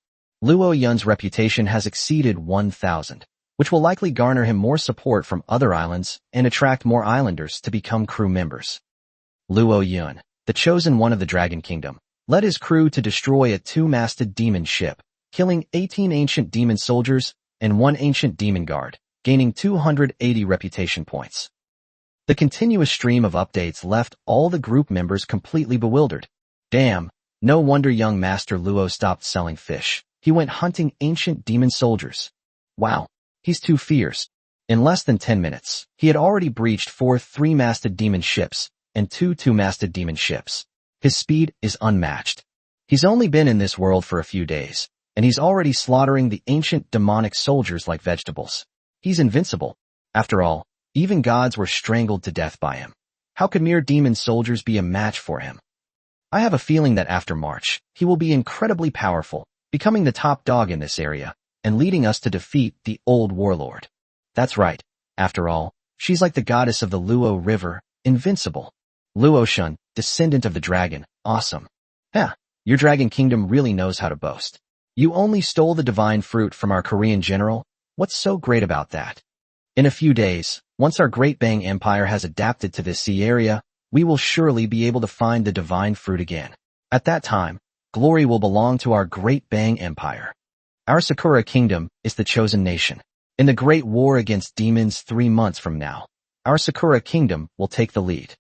Speaker 1: Luo Yun's reputation has exceeded 1,000, which will likely garner him more support from other islands and attract more islanders to become crew members. Luo Yun, the chosen one of the Dragon Kingdom, led his crew to destroy a 2-masted demon ship, killing 18 ancient demon soldiers and 1 ancient demon guard, gaining 280 reputation points. The continuous stream of updates left all the group members completely bewildered. Damn, no wonder young Master Luo stopped selling fish. He went hunting ancient demon soldiers. Wow, he's too fierce. In less than 10 minutes, he had already breached 4 3-masted demon ships and 2 2-masted demon ships. His speed is unmatched. He's only been in this world for a few days, and he's already slaughtering the ancient demonic soldiers like vegetables. He's invincible. After all, even gods were strangled to death by him. How could mere demon soldiers be a match for him? I have a feeling that after March, he will be incredibly powerful, becoming the top dog in this area, and leading us to defeat the old warlord. That's right. After all, she's like the goddess of the Luo River, invincible. Luo Shun, descendant of the dragon, awesome. Yeah, your Dragon Kingdom really knows how to boast. You only stole the divine fruit from our Korean general? What's so great about that? In a few days, once our Great Bang Empire has adapted to this sea area, we will surely be able to find the divine fruit again. At that time, glory will belong to our Great Bang Empire. Our Sakura Kingdom is the chosen nation. In the great war against demons 3 months from now, our Sakura Kingdom will take the lead.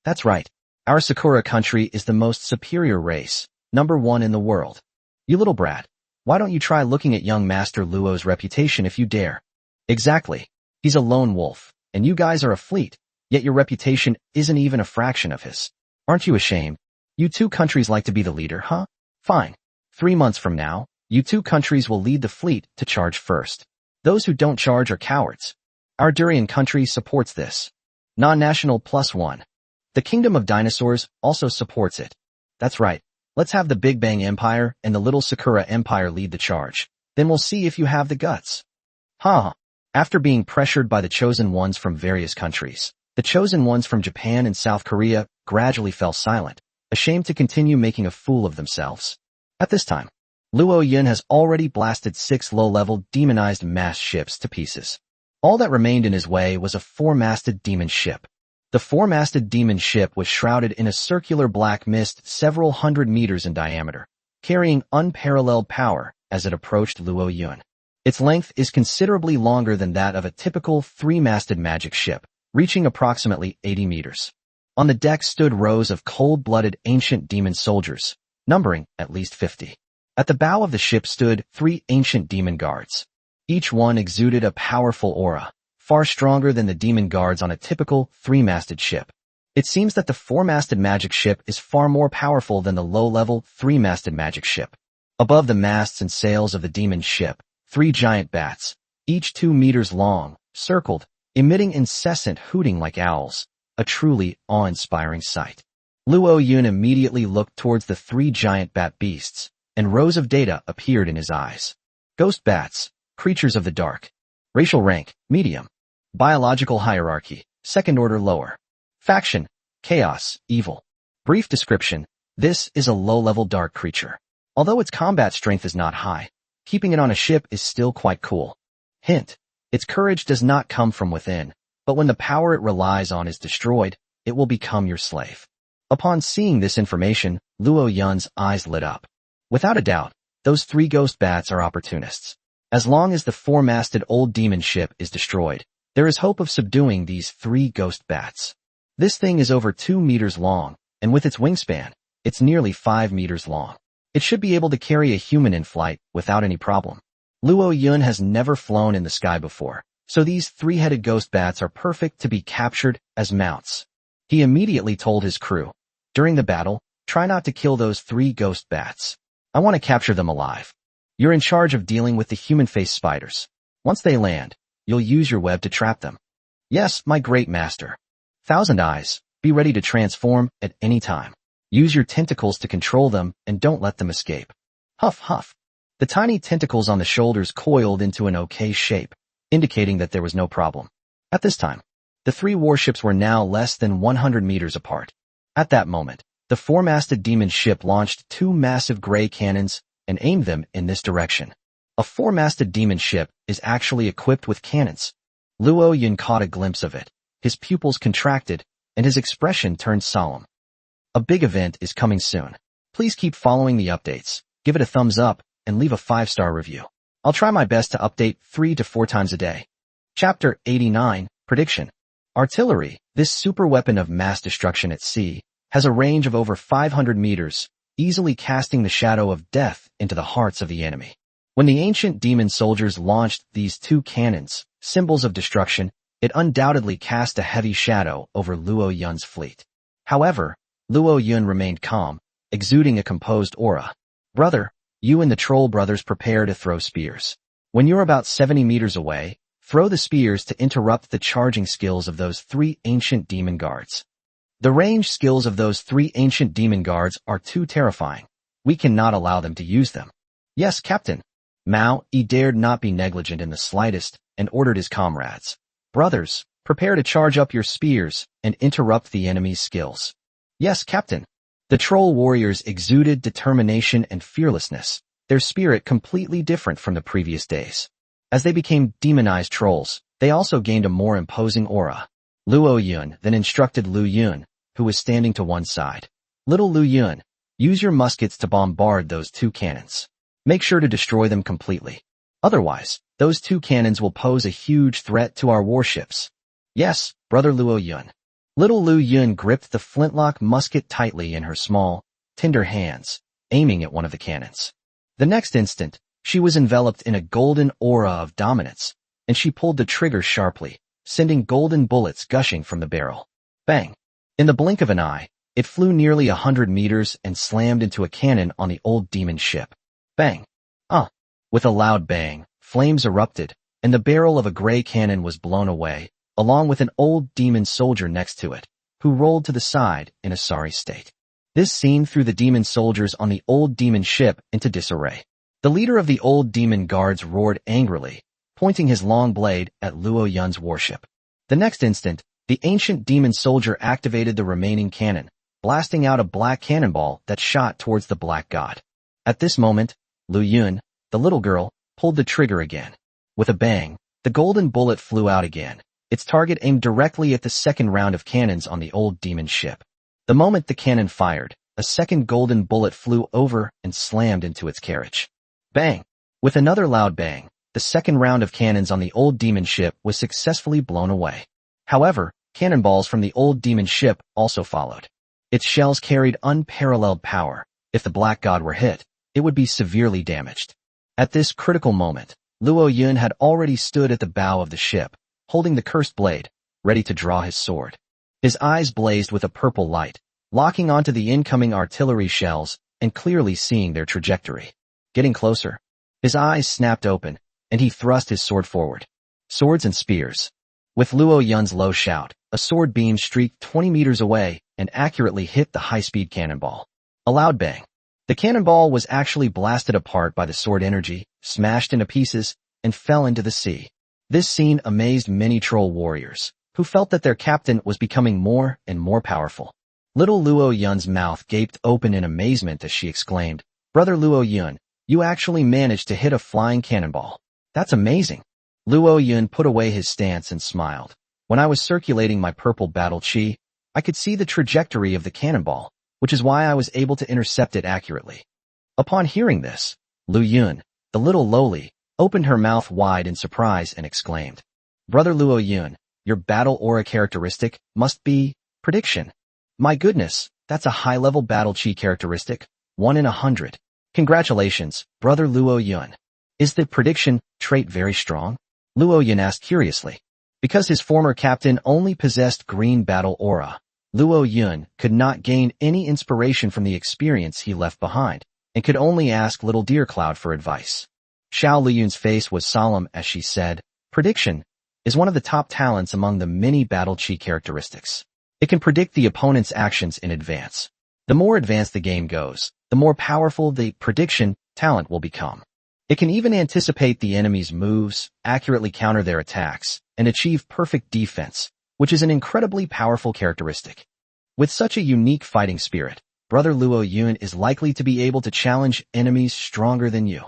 Speaker 1: That's right. Our Sakura country is the most superior race, #1 in the world. You little brat, why don't you try looking at young Master Luo's reputation if you dare? Exactly. He's a lone wolf, and you guys are a fleet, yet your reputation isn't even a fraction of his. Aren't you ashamed? You 2 countries like to be the leader, huh? Fine. 3 months from now, you 2 countries will lead the fleet to charge first. Those who don't charge are cowards. Our Durian country supports this. Non-national +1. The Kingdom of Dinosaurs also supports it. That's right. Let's have the Big Bang Empire and the Little Sakura Empire lead the charge. Then we'll see if you have the guts. Huh. After being pressured by the chosen ones from various countries, the chosen ones from Japan and South Korea gradually fell silent, ashamed to continue making a fool of themselves. At this time, Luo Yun has already blasted 6 low-level demonized mass ships to pieces. All that remained in his way was a 4-masted demon ship. The 4-masted demon ship was shrouded in a circular black mist several hundred meters in diameter, carrying unparalleled power as it approached Luo Yun. Its length is considerably longer than that of a typical 3-masted magic ship, reaching approximately 80 meters. On the deck stood rows of cold-blooded ancient demon soldiers, numbering at least 50. At the bow of the ship stood 3 ancient demon guards. Each one exuded a powerful aura, far stronger than the demon guards on a typical 3-masted ship. It seems that the 4-masted magic ship is far more powerful than the low-level 3-masted magic ship. Above the masts and sails of the demon ship, 3 giant bats, each 2 meters long, circled, emitting incessant hooting like owls, a truly awe-inspiring sight. Luo Yun immediately looked towards the 3 giant bat beasts, and rows of data appeared in his eyes. Ghost bats, creatures of the dark. Racial rank, medium. Biological hierarchy, second order lower. Faction, chaos, evil. Brief description, this is a low-level dark creature. Although its combat strength is not high, keeping it on a ship is still quite cool. Hint, its courage does not come from within, but when the power it relies on is destroyed, it will become your slave. Upon seeing this information, Luo Yun's eyes lit up. Without a doubt, those 3 ghost bats are opportunists. As long as the 4-masted old demon ship is destroyed, there is hope of subduing these 3 ghost bats. This thing is over 2 meters long, and with its wingspan, it's nearly 5 meters long. It should be able to carry a human in flight without any problem. Luo Yun has never flown in the sky before, so these 3-headed ghost bats are perfect to be captured as mounts. He immediately told his crew, during the battle, try not to kill those 3 ghost bats. I want to capture them alive. You're in charge of dealing with the human-faced spiders. Once they land, you'll use your web to trap them. Yes, my great master. Thousand Eyes, be ready to transform at any time. Use your tentacles to control them and don't let them escape. Huff, huff. The tiny tentacles on the shoulders coiled into an okay shape, indicating that there was no problem. At this time, the 3 warships were now less than 100 meters apart. At that moment, the 4-masted demon ship launched 2 massive gray cannons and aimed them in this direction. A 4-masted demon ship is actually equipped with cannons. Luo Yun caught a glimpse of it. His pupils contracted, and his expression turned solemn. A big event is coming soon. Please keep following the updates, give it a thumbs up, and leave a 5-star review. I'll try my best to update 3 to 4 times a day. Chapter 89, Prediction. Artillery, this super weapon of mass destruction at sea, has a range of over 500 meters, easily casting the shadow of death into the hearts of the enemy. When the ancient demon soldiers launched these 2 cannons, symbols of destruction, it undoubtedly cast a heavy shadow over Luo Yun's fleet. However, Luo Yun remained calm, exuding a composed aura. Brother, you and the troll brothers prepare to throw spears. When you're about 70 meters away, throw the spears to interrupt the charging skills of those 3 ancient demon guards. The range skills of those 3 ancient demon guards are too terrifying. We cannot allow them to use them. Yes, Captain. Mao Yi dared not be negligent in the slightest and ordered his comrades. Brothers, prepare to charge up your spears and interrupt the enemy's skills. Yes, Captain. The troll warriors exuded determination and fearlessness, their spirit completely different from the previous days. As they became demonized trolls, they also gained a more imposing aura. Luo Yun then instructed Lu Yun, who was standing to one side. Little Lu Yun, use your muskets to bombard those 2 cannons. Make sure to destroy them completely. Otherwise, those 2 cannons will pose a huge threat to our warships. Yes, Brother Luo Yun. Little Lu Yun gripped the flintlock musket tightly in her small, tender hands, aiming at one of the cannons. The next instant, she was enveloped in a golden aura of dominance, and she pulled the trigger sharply, sending golden bullets gushing from the barrel. Bang! In the blink of an eye, it flew nearly 100 meters and slammed into a cannon on the old demon ship. Bang! With a loud bang, flames erupted, and the barrel of a gray cannon was blown away, along with an old demon soldier next to it, who rolled to the side in a sorry state. This scene threw the demon soldiers on the old demon ship into disarray. The leader of the old demon guards roared angrily, pointing his long blade at Luo Yun's warship. The next instant, the ancient demon soldier activated the remaining cannon, blasting out a black cannonball that shot towards the black god. At this moment, Lu Yun, the little girl, pulled the trigger again. With a bang, the golden bullet flew out again, its target aimed directly at the second round of cannons on the old demon ship. The moment the cannon fired, a second golden bullet flew over and slammed into its carriage. Bang! With another loud bang, the second round of cannons on the old demon ship was successfully blown away. However, cannonballs from the old demon ship also followed. Its shells carried unparalleled power. If the black god were hit, it would be severely damaged. At this critical moment, Luo Yun had already stood at the bow of the ship, holding the cursed blade, ready to draw his sword. His eyes blazed with a purple light, locking onto the incoming artillery shells and clearly seeing their trajectory. Getting closer. His eyes snapped open, and he thrust his sword forward. Swords and spears. With Luo Yun's low shout, a sword beam streaked 20 meters away and accurately hit the high-speed cannonball. A loud bang. The cannonball was actually blasted apart by the sword energy, smashed into pieces, and fell into the sea. This scene amazed many troll warriors, who felt that their captain was becoming more and more powerful. Little Luo Yun's mouth gaped open in amazement as she exclaimed, "Brother Luo Yun, you actually managed to hit a flying cannonball. That's amazing." Luo Yun put away his stance and smiled. "When I was circulating my purple battle chi, I could see the trajectory of the cannonball, which is why I was able to intercept it accurately." Upon hearing this, Lu Yun, the little lowly, opened her mouth wide in surprise and exclaimed, "Brother Luo Yun, your battle aura characteristic must be prediction. My goodness, that's a high-level battle chi characteristic, 1 in 100. Congratulations, Brother Luo Yun. Is the prediction trait very strong?" Luo Yun asked curiously. Because his former captain only possessed green battle aura, Luo Yun could not gain any inspiration from the experience he left behind, and could only ask Little Deer Cloud for advice. Xiao Liyun's face was solemn as she said, "Prediction is one of the top talents among the many battle chi characteristics. It can predict the opponent's actions in advance. The more advanced the game goes, the more powerful the prediction talent will become. It can even anticipate the enemy's moves, accurately counter their attacks, and achieve perfect defense, which is an incredibly powerful characteristic. With such a unique fighting spirit, Brother Luo Yun is likely to be able to challenge enemies stronger than you."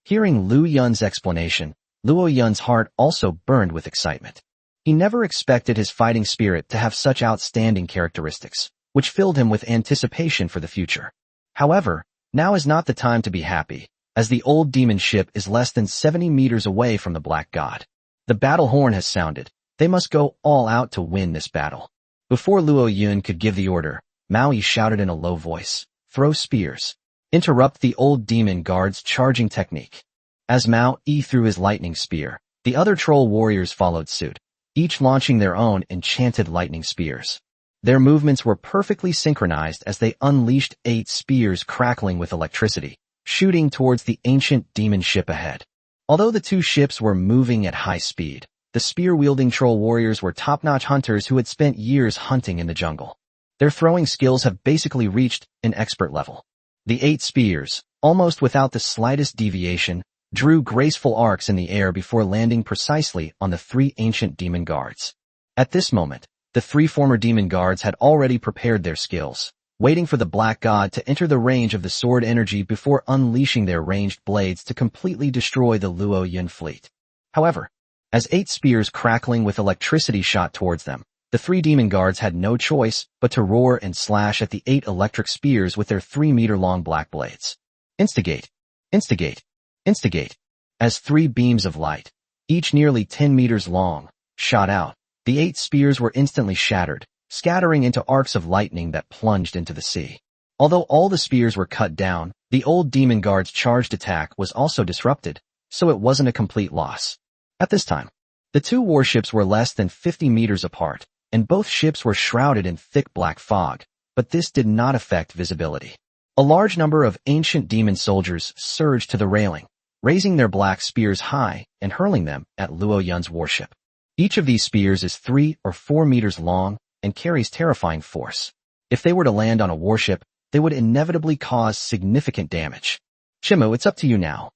Speaker 1: Hearing Lu Yun's explanation, Luo Yun's heart also burned with excitement. He never expected his fighting spirit to have such outstanding characteristics, which filled him with anticipation for the future. However, now is not the time to be happy, as the old demon ship is less than 70 meters away from the Black God. The battle horn has sounded. They must go all out to win this battle. Before Luo Yun could give the order, Maui shouted in a low voice, "Throw spears. Interrupt the old demon guard's charging technique." As Mao Yi threw his lightning spear, the other troll warriors followed suit, each launching their own enchanted lightning spears. Their movements were perfectly synchronized as they unleashed 8 spears crackling with electricity, shooting towards the ancient demon ship ahead. Although the two ships were moving at high speed, the spear-wielding troll warriors were top-notch hunters who had spent years hunting in the jungle. Their throwing skills have basically reached an expert level. The 8 spears, almost without the slightest deviation, drew graceful arcs in the air before landing precisely on the 3 ancient demon guards. At this moment, the 3 former demon guards had already prepared their skills, waiting for the Black God to enter the range of the sword energy before unleashing their ranged blades to completely destroy the Luo Yun fleet. However, as 8 spears crackling with electricity shot towards them, the 3 demon guards had no choice but to roar and slash at the 8 electric spears with their 3-meter-long black blades. Instigate! Instigate! Instigate! As 3 beams of light, each nearly 10 meters long, shot out, the 8 spears were instantly shattered, scattering into arcs of lightning that plunged into the sea. Although all the spears were cut down, the old demon guard's charged attack was also disrupted, so it wasn't a complete loss. At this time, the 2 warships were less than 50 meters apart, and both ships were shrouded in thick black fog, but this did not affect visibility. A large number of ancient demon soldiers surged to the railing, raising their black spears high and hurling them at Luo Yun's warship. Each of these spears is 3 or 4 meters long and carries terrifying force. If they were to land on a warship, they would inevitably cause significant damage. "Shimu, it's up to you now."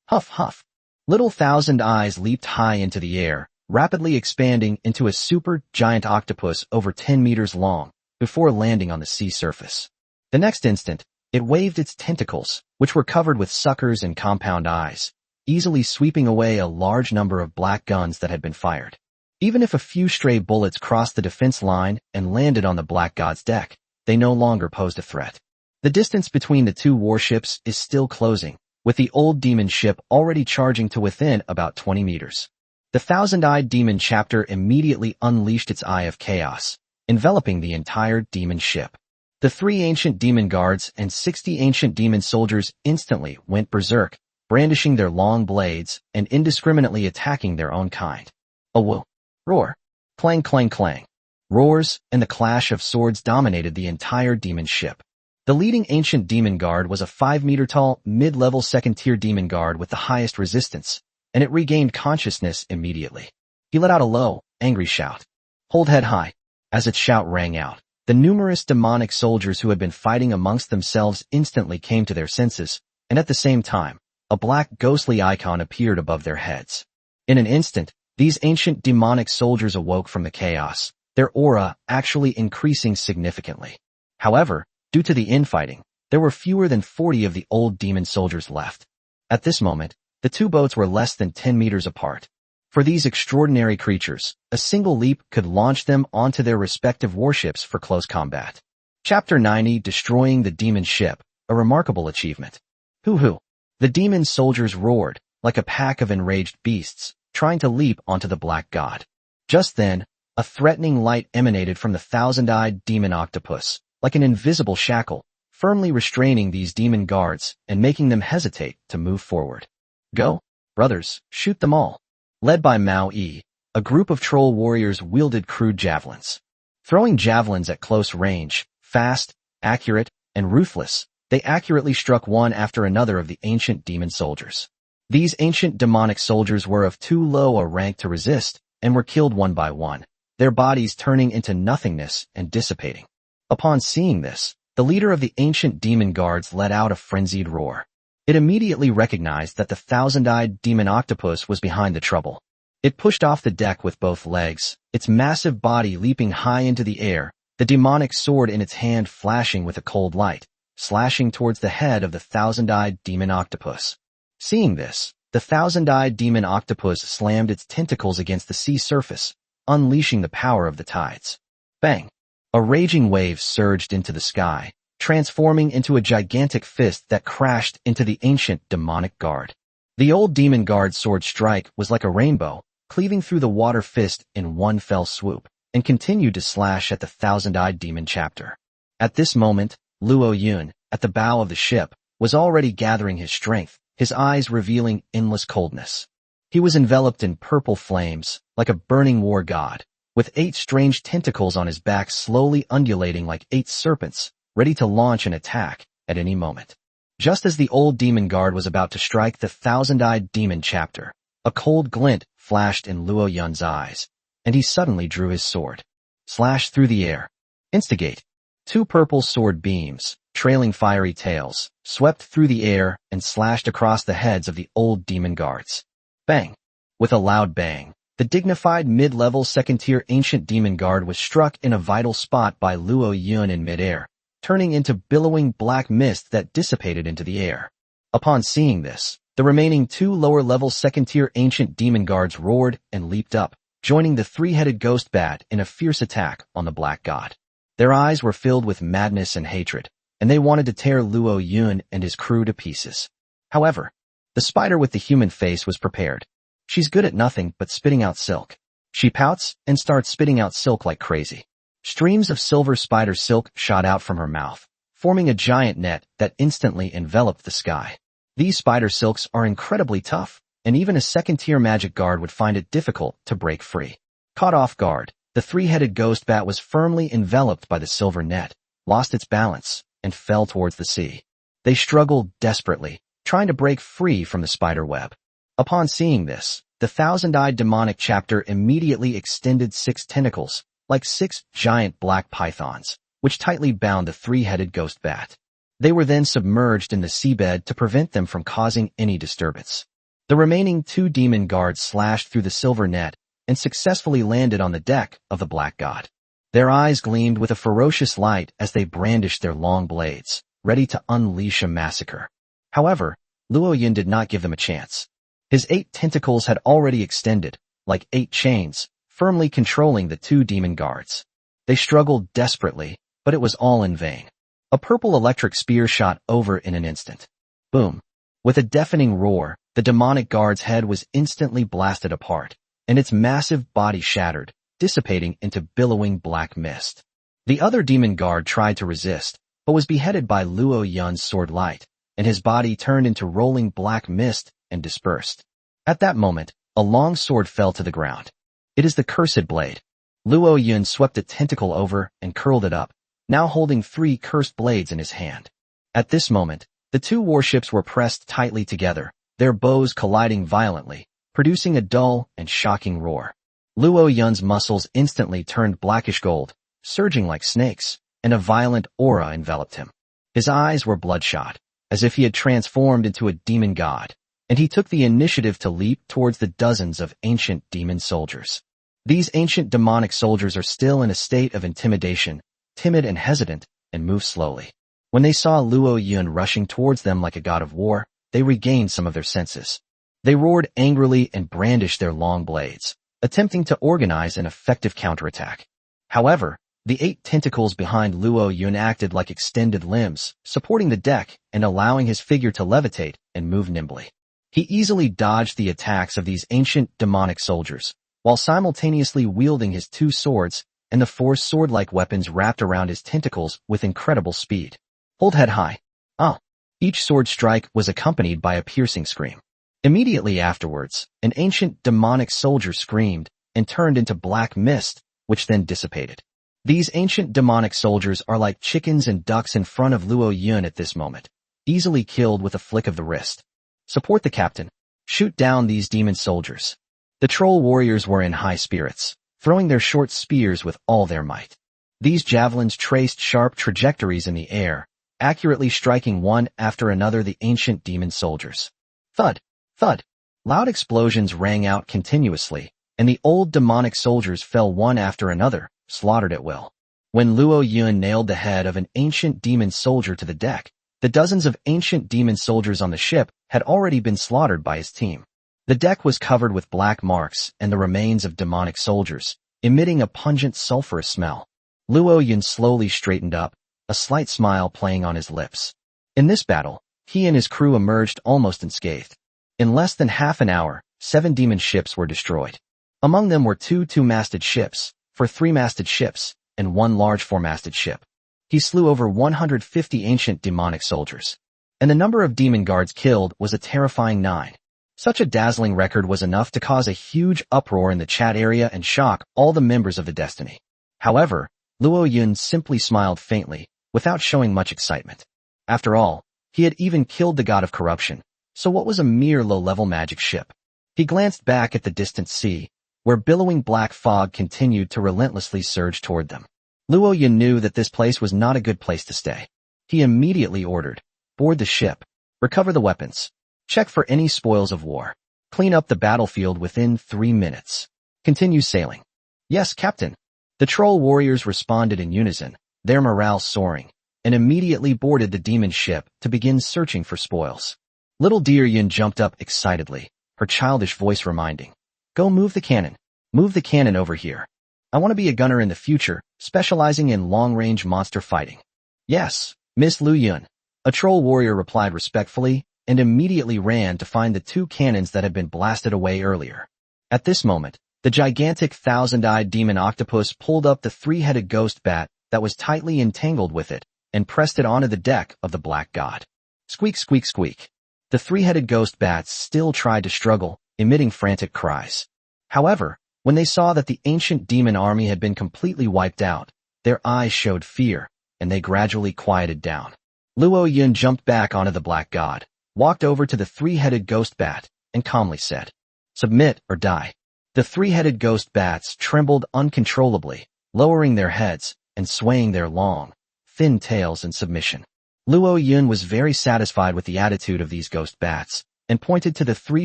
Speaker 1: Huff, huff. Little Thousand Eyes leaped high into the air, rapidly expanding into a super giant octopus over 10 meters long, before landing on the sea surface. The next instant, it waved its tentacles, which were covered with suckers and compound eyes, easily sweeping away a large number of black guns that had been fired. Even if a few stray bullets crossed the defense line and landed on the Black God's deck, they no longer posed a threat. The distance between the 2 warships is still closing, with the old demon ship already charging to within about 20 meters. The thousand-eyed demon chapter immediately unleashed its eye of chaos, enveloping the entire demon ship. The The 3 ancient demon guards and 60 ancient demon soldiers instantly went berserk, brandishing their long blades and indiscriminately attacking their own kind. A whoa, roar, clang clang clang. Roars and the clash of swords dominated the entire demon ship. The leading ancient demon guard was a 5-meter-tall, mid-level second-tier demon guard with the highest resistance, and it regained consciousness immediately. He let out a low, angry shout. Hold head high. As its shout rang out, the numerous demonic soldiers who had been fighting amongst themselves instantly came to their senses, and at the same time, a black ghostly icon appeared above their heads. In an instant, these ancient demonic soldiers awoke from the chaos, their aura actually increasing significantly. However, due to the infighting, there were fewer than 40 of the old demon soldiers left. At this moment, the 2 boats were less than 10 meters apart. For these extraordinary creatures, a single leap could launch them onto their respective warships for close combat. Chapter 90, Destroying the Demon Ship, a remarkable achievement. Hoo-hoo! The demon soldiers roared, like a pack of enraged beasts, trying to leap onto the black god. Just then, a threatening light emanated from the thousand-eyed demon octopus, like an invisible shackle, firmly restraining these demon guards and making them hesitate to move forward. Go, brothers, shoot them all. Led by Mao Yi, a group of troll warriors wielded crude javelins. Throwing javelins at close range, fast, accurate, and ruthless, they accurately struck one after another of the ancient demon soldiers. These ancient demonic soldiers were of too low a rank to resist, and were killed one by one, their bodies turning into nothingness and dissipating. Upon seeing this, the leader of the ancient demon guards let out a frenzied roar. It immediately recognized that the thousand-eyed demon octopus was behind the trouble. It pushed off the deck with both legs, its massive body leaping high into the air, the demonic sword in its hand flashing with a cold light, slashing towards the head of the thousand-eyed demon octopus. Seeing this, the thousand-eyed demon octopus slammed its tentacles against the sea surface, unleashing the power of the tides. Bang! A raging wave surged into the sky, transforming into a gigantic fist that crashed into the ancient demonic guard. The old demon guard's sword strike was like a rainbow, cleaving through the water fist in one fell swoop, and continued to slash at the thousand-eyed demon chapter. At this moment, Luo Yun, at the bow of the ship, was already gathering his strength, his eyes revealing endless coldness. He was enveloped in purple flames, like a burning war god, with 8 strange tentacles on his back slowly undulating like 8 serpents, ready to launch an attack at any moment. Just as the old demon guard was about to strike the thousand-eyed demon chapter, a cold glint flashed in Luo Yun's eyes, and he suddenly drew his sword. Slash through the air. Instigate. 2 purple sword beams, trailing fiery tails, swept through the air and slashed across the heads of the old demon guards. Bang! With a loud bang, the dignified mid-level second-tier ancient demon guard was struck in a vital spot by Luo Yun in midair, turning into billowing black mist that dissipated into the air. Upon seeing this, the remaining 2 lower-level second-tier ancient demon guards roared and leaped up, joining the 3-headed ghost bat in a fierce attack on the black god. Their eyes were filled with madness and hatred, and they wanted to tear Luo Yun and his crew to pieces. However, the spider with the human face was prepared. She's good at nothing but spitting out silk. She pouts and starts spitting out silk like crazy. Streams of silver spider silk shot out from her mouth, forming a giant net that instantly enveloped the sky. These spider silks are incredibly tough, and even a second-tier magic guard would find it difficult to break free. Caught off guard, the 3-headed ghost bat was firmly enveloped by the silver net, lost its balance, and fell towards the sea. They struggled desperately, trying to break free from the spider web. Upon seeing this, the thousand-eyed demonic chapter immediately extended 6 tentacles, like 6 giant black pythons, which tightly bound the 3-headed ghost bat. They were then submerged in the seabed to prevent them from causing any disturbance. The remaining 2 demon guards slashed through the silver net and successfully landed on the deck of the black god. Their eyes gleamed with a ferocious light as they brandished their long blades, ready to unleash a massacre. However, Luo Yun did not give them a chance. His 8 tentacles had already extended, like 8 chains, firmly controlling the 2 demon guards. They struggled desperately, but it was all in vain. A purple electric spear shot over in an instant. Boom! With a deafening roar, the demonic guard's head was instantly blasted apart, and its massive body shattered, dissipating into billowing black mist. The other demon guard tried to resist, but was beheaded by Luo Yun's sword light, and his body turned into rolling black mist and dispersed. At that moment, a long sword fell to the ground. It is the cursed blade. Luo Yun swept a tentacle over and curled it up, now holding 3 cursed blades in his hand. At this moment, the 2 warships were pressed tightly together, their bows colliding violently, producing a dull and shocking roar. Luo Yun's muscles instantly turned blackish gold, surging like snakes, and a violent aura enveloped him. His eyes were bloodshot, as if he had transformed into a demon god, and he took the initiative to leap towards the dozens of ancient demon soldiers. These ancient demonic soldiers are still in a state of intimidation, timid and hesitant, and move slowly. When they saw Luo Yun rushing towards them like a god of war, they regained some of their senses. They roared angrily and brandished their long blades, attempting to organize an effective counterattack. However, the 8 tentacles behind Luo Yun acted like extended limbs, supporting the deck and allowing his figure to levitate and move nimbly. He easily dodged the attacks of these ancient demonic soldiers, while simultaneously wielding his 2 swords and the 4 sword-like weapons wrapped around his tentacles with incredible speed. Hold head high. Ah! Each sword strike was accompanied by a piercing scream. Immediately afterwards, an ancient demonic soldier screamed and turned into black mist, which then dissipated. These ancient demonic soldiers are like chickens and ducks in front of Luo Yun at this moment, easily killed with a flick of the wrist. Support the captain. Shoot down these demon soldiers. The troll warriors were in high spirits, throwing their short spears with all their might. These javelins traced sharp trajectories in the air, accurately striking one after another the ancient demon soldiers. Thud! Thud! Loud explosions rang out continuously, and the old demonic soldiers fell one after another, slaughtered at will. When Luo Yun nailed the head of an ancient demon soldier to the deck, the dozens of ancient demon soldiers on the ship had already been slaughtered by his team. The deck was covered with black marks and the remains of demonic soldiers, emitting a pungent sulfurous smell. Luo Yun slowly straightened up, a slight smile playing on his lips. In this battle, he and his crew emerged almost unscathed. In less than half an hour, 7 demon ships were destroyed. Among them were 2 two-masted ships, 4 three-masted ships, and 1 large 4-masted ship. He slew over 150 ancient demonic soldiers. And the number of demon guards killed was a terrifying 9. Such a dazzling record was enough to cause a huge uproar in the chat area and shock all the members of the Destiny. However, Luo Yun simply smiled faintly, without showing much excitement. After all, he had even killed the god of corruption, so what was a mere low-level magic ship? He glanced back at the distant sea, where billowing black fog continued to relentlessly surge toward them. Luo Yun knew that this place was not a good place to stay. He immediately ordered, board the ship, recover the weapons, check for any spoils of war, clean up the battlefield within 3 minutes. Continue sailing. Yes, Captain. The troll warriors responded in unison, their morale soaring, and immediately boarded the demon ship to begin searching for spoils. Little Deer Yun jumped up excitedly, her childish voice reminding, go move the cannon. Move the cannon over here. I want to be a gunner in the future, specializing in long-range monster fighting. Yes, Miss Lu Yun. A troll warrior replied respectfully, and immediately ran to find the 2 cannons that had been blasted away earlier. At this moment, the gigantic 1,000-eyed demon octopus pulled up the 3-headed ghost bat that was tightly entangled with it, and pressed it onto the deck of the black god. Squeak, squeak, squeak. The 3-headed ghost bats still tried to struggle, emitting frantic cries. However, when they saw that the ancient demon army had been completely wiped out, their eyes showed fear, and they gradually quieted down. Luo Yun jumped back onto the black god, walked over to the 3-headed ghost bat, and calmly said, submit or die. The 3-headed ghost bats trembled uncontrollably, lowering their heads and swaying their long, thin tails in submission. Luo Yun was very satisfied with the attitude of these ghost bats, and pointed to the 3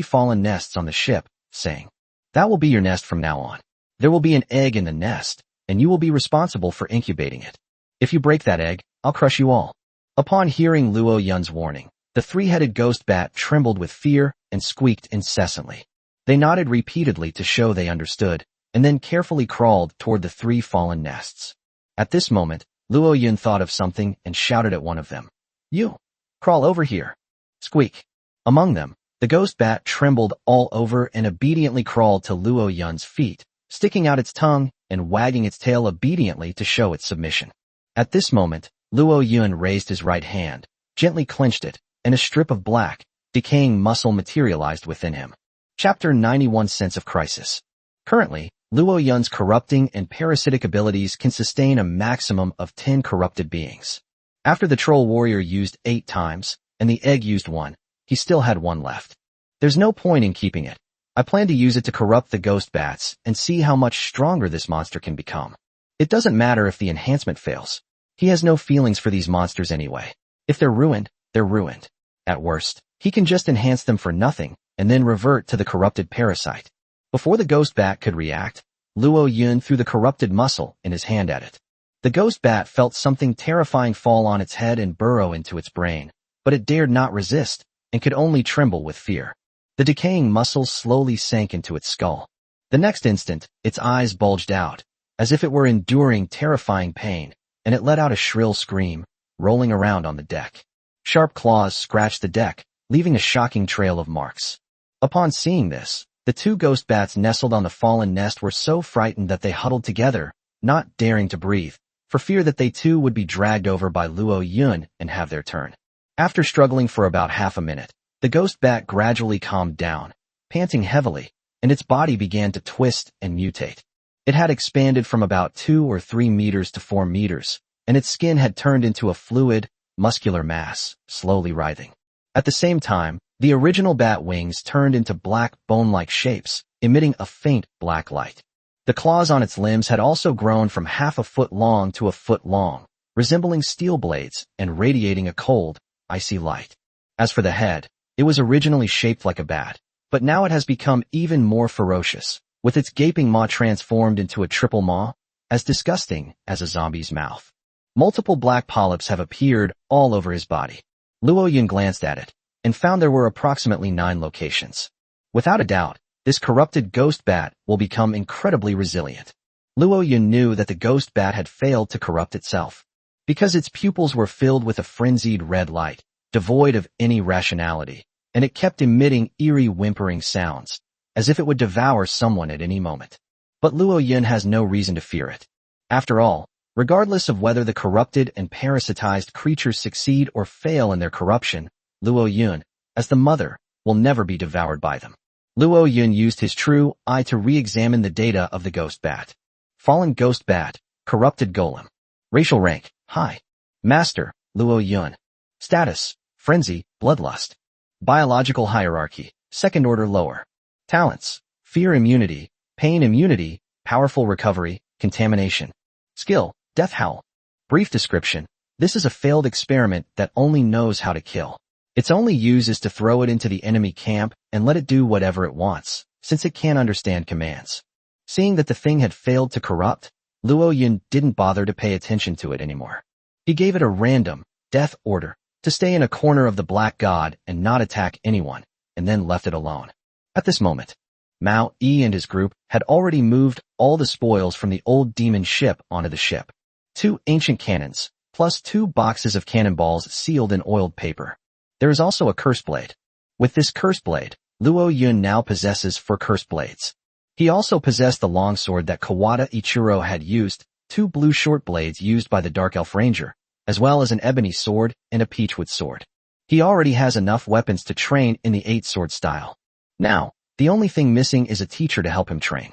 Speaker 1: fallen nests on the ship, saying, that will be your nest from now on. There will be an egg in the nest, and you will be responsible for incubating it. If you break that egg, I'll crush you all. Upon hearing Luo Yun's warning, the 3-headed ghost bat trembled with fear and squeaked incessantly. They nodded repeatedly to show they understood, and then carefully crawled toward the 3 fallen nests. At this moment, Luo Yun thought of something and shouted at one of them. You! Crawl over here! Squeak! Among them, the ghost bat trembled all over and obediently crawled to Luo Yun's feet, sticking out its tongue and wagging its tail obediently to show its submission. At this moment, Luo Yun raised his right hand, gently clenched it, and a strip of black, decaying muscle materialized within him. Chapter 91 Sense of Crisis. Currently, Luo Yun's corrupting and parasitic abilities can sustain a maximum of 10 corrupted beings. After the troll warrior used 8 times, and the egg used 1, he still had 1 left. There's no point in keeping it. I plan to use it to corrupt the ghost bats and see how much stronger this monster can become. It doesn't matter if the enhancement fails. He has no feelings for these monsters anyway. If they're ruined, they're ruined. At worst, he can just enhance them for nothing and then revert to the corrupted parasite. Before the ghost bat could react, Luo Yun threw the corrupted muscle in his hand at it. The ghost bat felt something terrifying fall on its head and burrow into its brain, but it dared not resist and could only tremble with fear. The decaying muscle slowly sank into its skull. The next instant, its eyes bulged out, as if it were enduring terrifying pain, and it let out a shrill scream, rolling around on the deck. Sharp claws scratched the deck, leaving a shocking trail of marks. Upon seeing this, the 2 ghost bats nestled on the fallen nest were so frightened that they huddled together, not daring to breathe, for fear that they too would be dragged over by Luo Yun and have their turn. After struggling for about half a minute, the ghost bat gradually calmed down, panting heavily, and its body began to twist and mutate. It had expanded from about 2 or 3 meters to 4 meters, and its skin had turned into a fluid, muscular mass, slowly writhing. At the same time, the original bat wings turned into black bone-like shapes, emitting a faint black light. The claws on its limbs had also grown from half a foot long to a foot long, resembling steel blades and radiating a cold, icy light. As for the head, it was originally shaped like a bat, but now it has become even more ferocious, with its gaping maw transformed into a triple maw, as disgusting as a zombie's mouth. Multiple black polyps have appeared all over his body. Luo Yun glanced at it, and found there were approximately 9 locations. Without a doubt, this corrupted ghost bat will become incredibly resilient. Luo Yun knew that the ghost bat had failed to corrupt itself, because its pupils were filled with a frenzied red light, devoid of any rationality, and it kept emitting eerie whimpering sounds, as if it would devour someone at any moment. But Luo Yun has no reason to fear it. After all, regardless of whether the corrupted and parasitized creatures succeed or fail in their corruption, Luo Yun, as the mother, will never be devoured by them. Luo Yun used his true eye to re-examine the data of the ghost bat. Fallen ghost bat, corrupted golem. Racial rank, high. Master, Luo Yun. Status, frenzy, bloodlust. Biological hierarchy, second order lower. Talents, fear immunity, pain immunity, powerful recovery, contamination. Skill, death howl. Brief description, this is a failed experiment that only knows how to kill. Its only use is to throw it into the enemy camp and let it do whatever it wants, since it can't understand commands. Seeing that the thing had failed to corrupt, Luo Yun didn't bother to pay attention to it anymore. He gave it a random, death order, to stay in a corner of the Black God and not attack anyone, and then left it alone. At this moment, Mao Yi and his group had already moved all the spoils from the old demon ship onto the ship. 2 ancient cannons, plus 2 boxes of cannonballs sealed in oiled paper. There is also a curse blade. With this curse blade, Luo Yun now possesses 4 curse blades. He also possessed the longsword that Kawada Ichiro had used, 2 blue short blades used by the Dark Elf Ranger, as well as an ebony sword and a peachwood sword. He already has enough weapons to train in the 8-sword style. Now, the only thing missing is a teacher to help him train.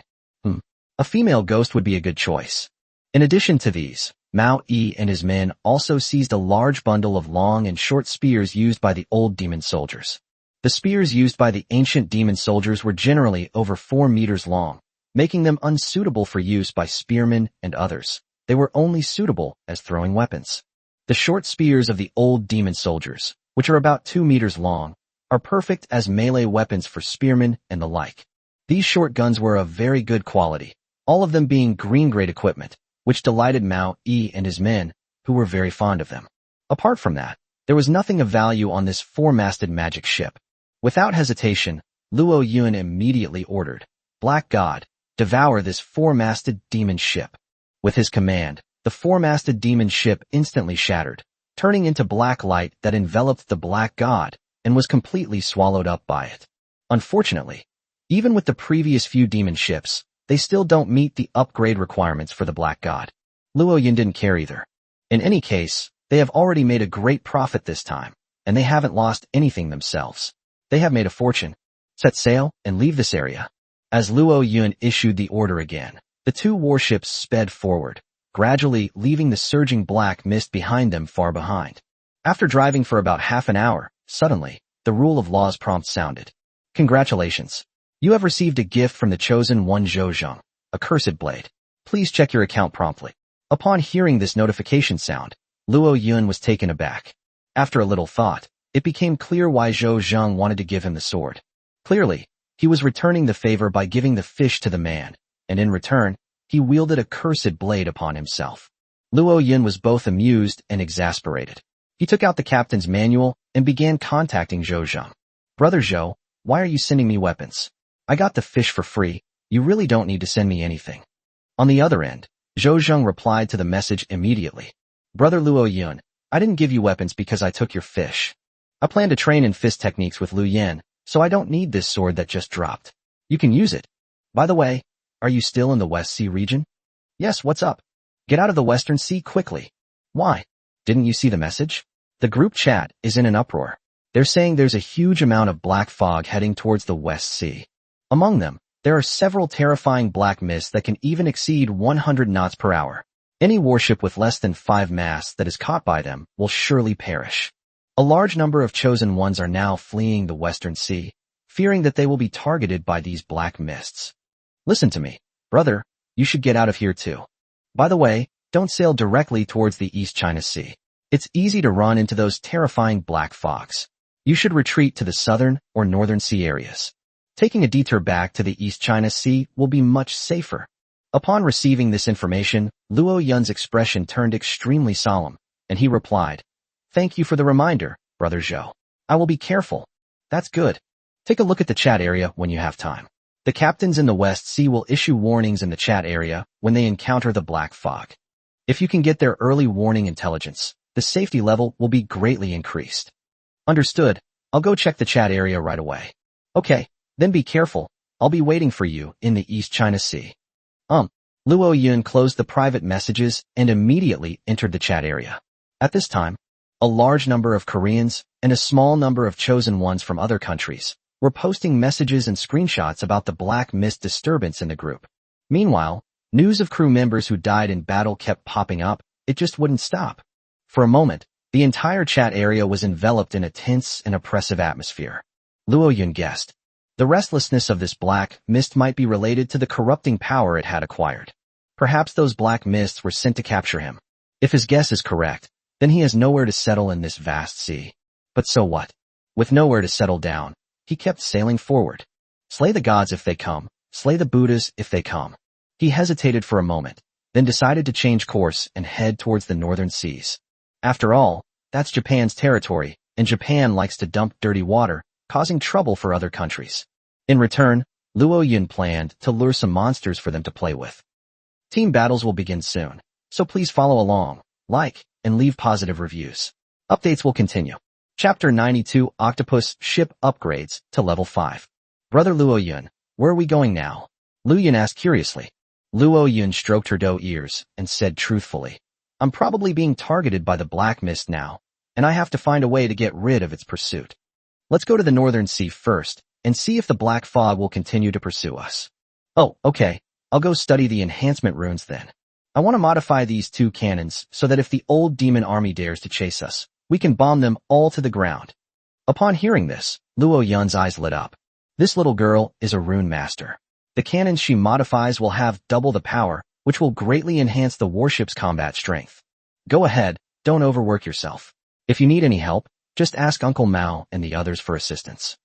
Speaker 1: A female ghost would be a good choice. In addition to these, Mao Yi and his men also seized a large bundle of long and short spears used by the old demon soldiers. The spears used by the ancient demon soldiers were generally over 4 meters long, making them unsuitable for use by spearmen and others. They were only suitable as throwing weapons. The short spears of the old demon soldiers, which are about 2 meters long, are perfect as melee weapons for spearmen and the like. These short guns were of very good quality, all of them being green-grade equipment, which delighted Mao Yi and his men, who were very fond of them. Apart from that, there was nothing of value on this 4-masted magic ship. Without hesitation, Luo Yun immediately ordered, Black God, devour this 4-masted demon ship. With his command, the 4-masted demon ship instantly shattered, turning into black light that enveloped the Black God and was completely swallowed up by it. Unfortunately, even with the previous few demon ships, they still don't meet the upgrade requirements for the Black God. Luo Yin didn't care either. In any case, they have already made a great profit this time, and they haven't lost anything themselves. They have made a fortune. Set sail and leave this area. As Luo Yun issued the order again, the two warships sped forward, gradually leaving the surging black mist behind them far behind. After driving for about half an hour, suddenly, the rule of law's prompt sounded. Congratulations. You have received a gift from the chosen one Zhou, a cursed blade. Please check your account promptly. Upon hearing this notification sound, Luo Yun was taken aback. After a little thought, it became clear why Zhou wanted to give him the sword. Clearly, he was returning the favor by giving the fish to the man, and in return, he wielded a cursed blade upon himself. Luo Yun was both amused and exasperated. He took out the captain's manual and began contacting Zhou. Brother Zhou, why are you sending me weapons? I got the fish for free, you really don't need to send me anything. On the other end, Zhou replied to the message immediately. Brother Luo Yun, I didn't give you weapons because I took your fish. I plan to train in fist techniques with Lu Yan, so I don't need this sword that just dropped. You can use it. By the way, are you still in the West Sea region? Yes, what's up? Get out of the Western Sea quickly. Why? Didn't you see the message? The group chat is in an uproar. They're saying there's a huge amount of black fog heading towards the West Sea. Among them, there are several terrifying black mists that can even exceed 100 knots per hour. Any warship with less than 5 masts that is caught by them will surely perish. A large number of chosen ones are now fleeing the Western Sea, fearing that they will be targeted by these black mists. Listen to me, brother, you should get out of here too. By the way, don't sail directly towards the East China Sea. It's easy to run into those terrifying black fogs. You should retreat to the southern or northern sea areas. Taking a detour back to the East China Sea will be much safer. Upon receiving this information, Luo Yun's expression turned extremely solemn, and he replied, Thank you for the reminder, Brother Zhou. I will be careful. That's good. Take a look at the chat area when you have time. The captains in the West Sea will issue warnings in the chat area when they encounter the black fog. If you can get their early warning intelligence, the safety level will be greatly increased. Understood. I'll go check the chat area right away. Okay, then be careful. I'll be waiting for you in the East China Sea. Luo Yun closed the private messages and immediately entered the chat area. At this time, a large number of Koreans and a small number of chosen ones from other countries were posting messages and screenshots about the black mist disturbance in the group. Meanwhile, news of crew members who died in battle kept popping up. It just wouldn't stop. For a moment, the entire chat area was enveloped in a tense and oppressive atmosphere. Luo Yun guessed. The restlessness of this black mist might be related to the corrupting power it had acquired. Perhaps those black mists were sent to capture him. If his guess is correct, then he has nowhere to settle in this vast sea. But so what? With nowhere to settle down, he kept sailing forward. Slay the gods if they come, slay the Buddhas if they come. He hesitated for a moment, then decided to change course and head towards the northern seas. After all, that's Japan's territory, and Japan likes to dump dirty water, causing trouble for other countries. In return, Luo Yun planned to lure some monsters for them to play with. Team battles will begin soon, so please follow along, like, and leave positive reviews. Updates will continue. Chapter 92 Octopus Ship Upgrades to Level 5. Brother Luo Yun, where are we going now? Lu Yun asked curiously. Luo Yun stroked her doe ears and said truthfully, I'm probably being targeted by the black mist now, and I have to find a way to get rid of its pursuit. Let's go to the northern sea first, and see if the black fog will continue to pursue us. Oh, okay. I'll go study the enhancement runes then. I want to modify these 2 cannons so that if the old demon army dares to chase us, we can bomb them all to the ground. Upon hearing this, Luo Yun's eyes lit up. This little girl is a rune master. The cannons she modifies will have double the power, which will greatly enhance the warship's combat strength. Go ahead, don't overwork yourself. If you need any help, just ask Uncle Mao and the others for assistance.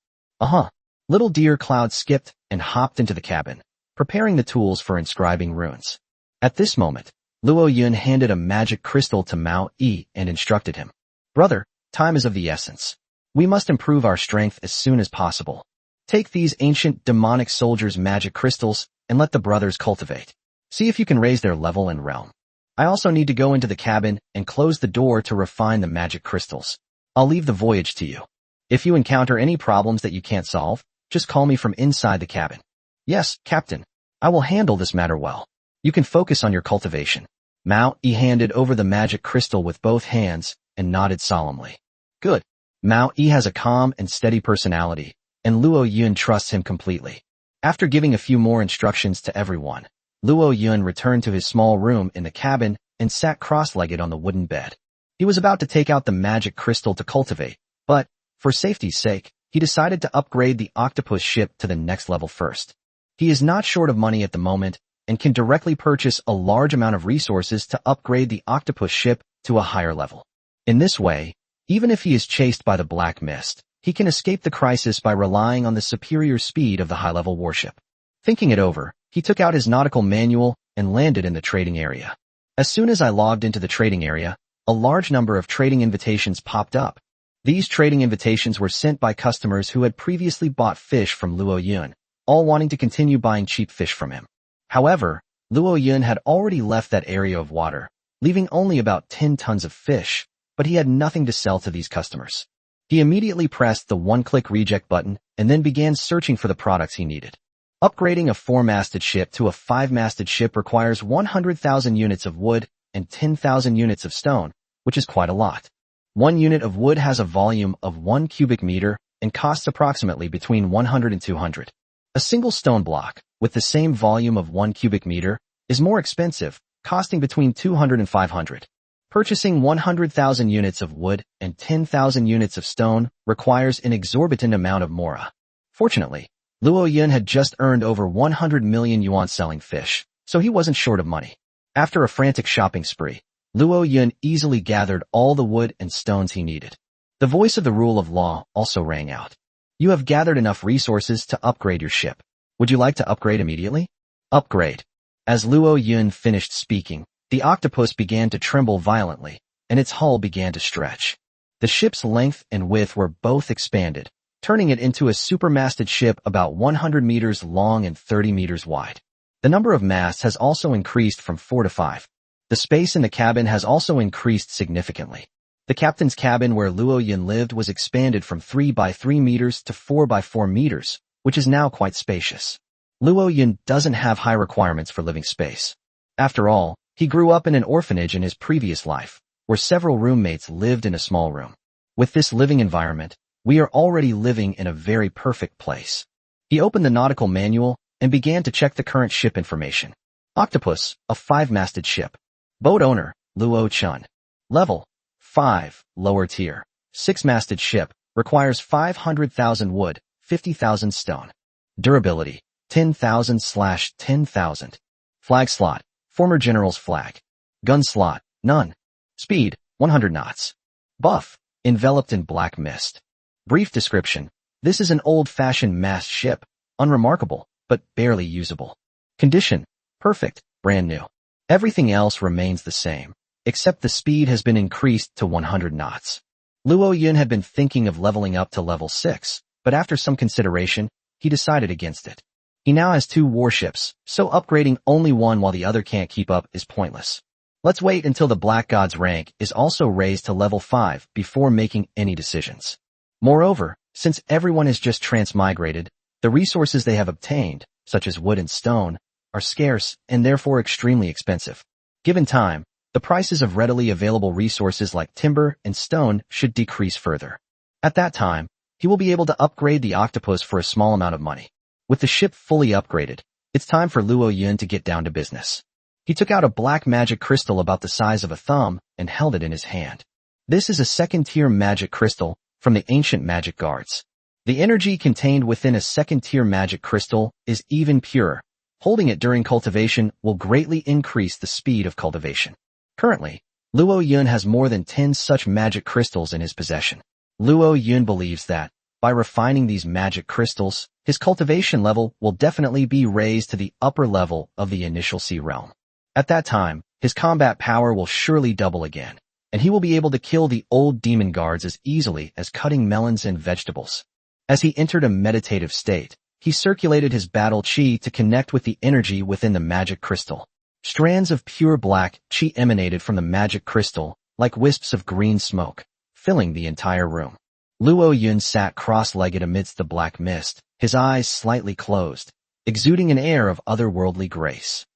Speaker 1: Little deer Cloud skipped and hopped into the cabin, preparing the tools for inscribing runes. At this moment, Luo Yun handed a magic crystal to Mao Yi and instructed him. Brother, time is of the essence. We must improve our strength as soon as possible. Take these ancient demonic soldiers' magic crystals and let the brothers cultivate. See if you can raise their level and realm. I also need to go into the cabin and close the door to refine the magic crystals. I'll leave the voyage to you. If you encounter any problems that you can't solve, just call me from inside the cabin. Yes, Captain. I will handle this matter well. You can focus on your cultivation. Mao Yi handed over the magic crystal with both hands and nodded solemnly. Good. Mao Yi has a calm and steady personality, and Luo Yun trusts him completely. After giving a few more instructions to everyone, Luo Yun returned to his small room in the cabin and sat cross-legged on the wooden bed. He was about to take out the magic crystal to cultivate, but, for safety's sake, he decided to upgrade the Octopus ship to the next level first. He is not short of money at the moment and can directly purchase a large amount of resources to upgrade the Octopus ship to a higher level. In this way, even if he is chased by the black mist, he can escape the crisis by relying on the superior speed of the high-level warship. Thinking it over, he took out his nautical manual and landed in the trading area. As soon as I logged into the trading area, a large number of trading invitations popped up. These trading invitations were sent by customers who had previously bought fish from Luo Yun, all wanting to continue buying cheap fish from him. However, Luo Yun had already left that area of water, leaving only about 10 tons of fish, but he had nothing to sell to these customers. He immediately pressed the one-click reject button and then began searching for the products he needed. Upgrading a 4-masted ship to a 5-masted ship requires 100,000 units of wood and 10,000 units of stone, which is quite a lot. 1 unit of wood has a volume of 1 cubic meter and costs approximately between 100 and 200. A single stone block, with the same volume of 1 cubic meter, is more expensive, costing between 200 and 500. Purchasing 100,000 units of wood and 10,000 units of stone requires an exorbitant amount of manhwa. Fortunately, Luo Yun had just earned over 100 million yuan selling fish, so he wasn't short of money. After a frantic shopping spree, Luo Yun easily gathered all the wood and stones he needed. The voice of the rule of law also rang out. You have gathered enough resources to upgrade your ship. Would you like to upgrade immediately? Upgrade. As Luo Yun finished speaking, the octopus began to tremble violently, and its hull began to stretch. The ship's length and width were both expanded, turning it into a supermasted ship about 100 meters long and 30 meters wide. The number of masts has also increased from 4 to 5. The space in the cabin has also increased significantly. The captain's cabin where Luo Yun lived was expanded from 3 by 3 meters to 4 by 4 meters, which is now quite spacious. Luo Yun doesn't have high requirements for living space. After all, he grew up in an orphanage in his previous life, where several roommates lived in a small room. With this living environment, we are already living in a very perfect place. He opened the nautical manual and began to check the current ship information. Octopus, a 5-masted ship. Boat owner, Luo Chun. Level, 5, lower tier. 6-masted ship, requires 500,000 wood, 50,000 stone. Durability, 10,000/10,000. Flag slot, former general's flag. Gun slot, none. Speed, 100 knots. Buff, enveloped in black mist. Brief description, this is an old-fashioned mast ship, unremarkable, but barely usable. Condition, perfect, brand new. Everything else remains the same, except the speed has been increased to 100 knots. Luo Yun had been thinking of leveling up to level 6, but after some consideration, he decided against it. He now has 2 warships, so upgrading only one while the other can't keep up is pointless. Let's wait until the Black God's rank is also raised to level 5 before making any decisions. Moreover, since everyone is just transmigrated, the resources they have obtained, such as wood and stone, are scarce and therefore extremely expensive. Given time, the prices of readily available resources like timber and stone should decrease further. At that time, he will be able to upgrade the octopus for a small amount of money. With the ship fully upgraded, it's time for Luo Yun to get down to business. He took out a black magic crystal about the size of a thumb and held it in his hand. This is a 2nd-tier magic crystal from the ancient magic guards. The energy contained within a 2nd-tier magic crystal is even purer. Holding it during cultivation will greatly increase the speed of cultivation. Currently, Luo Yun has more than 10 such magic crystals in his possession. Luo Yun believes that, by refining these magic crystals, his cultivation level will definitely be raised to the upper level of the initial sea realm. At that time, his combat power will surely double again, and he will be able to kill the old demon guards as easily as cutting melons and vegetables. As he entered a meditative state, he circulated his battle chi to connect with the energy within the magic crystal. Strands of pure black chi emanated from the magic crystal, like wisps of green smoke, filling the entire room. Luo Yun sat cross-legged amidst the black mist, his eyes slightly closed, exuding an air of otherworldly grace.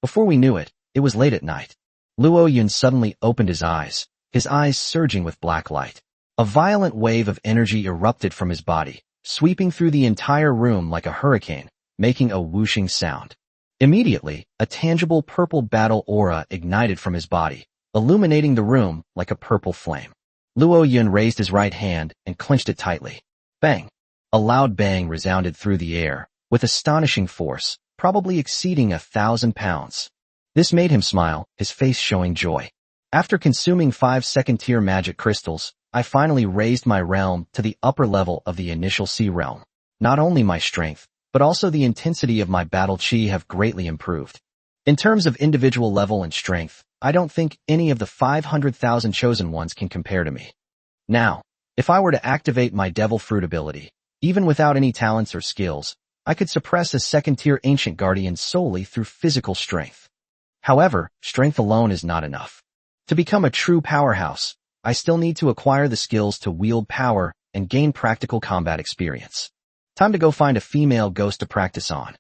Speaker 1: Before we knew it, it was late at night. Luo Yun suddenly opened his eyes surging with black light. A violent wave of energy erupted from his body, sweeping through the entire room like a hurricane, making a whooshing sound. Immediately, a tangible purple battle aura ignited from his body, illuminating the room like a purple flame. Luo Yun raised his right hand and clenched it tightly. Bang! A loud bang resounded through the air, with astonishing force, probably exceeding 1,000 pounds. This made him smile, his face showing joy. After consuming 5 second-tier magic crystals, I finally raised my realm to the upper level of the initial sea realm. Not only my strength, but also the intensity of my battle chi have greatly improved. In terms of individual level and strength, I don't think any of the 500,000 chosen ones can compare to me. Now, if I were to activate my devil fruit ability, even without any talents or skills, I could suppress a second-tier ancient guardian solely through physical strength. However, strength alone is not enough. To become a true powerhouse, I still need to acquire the skills to wield power and gain practical combat experience. Time to go find a female ghost to practice on.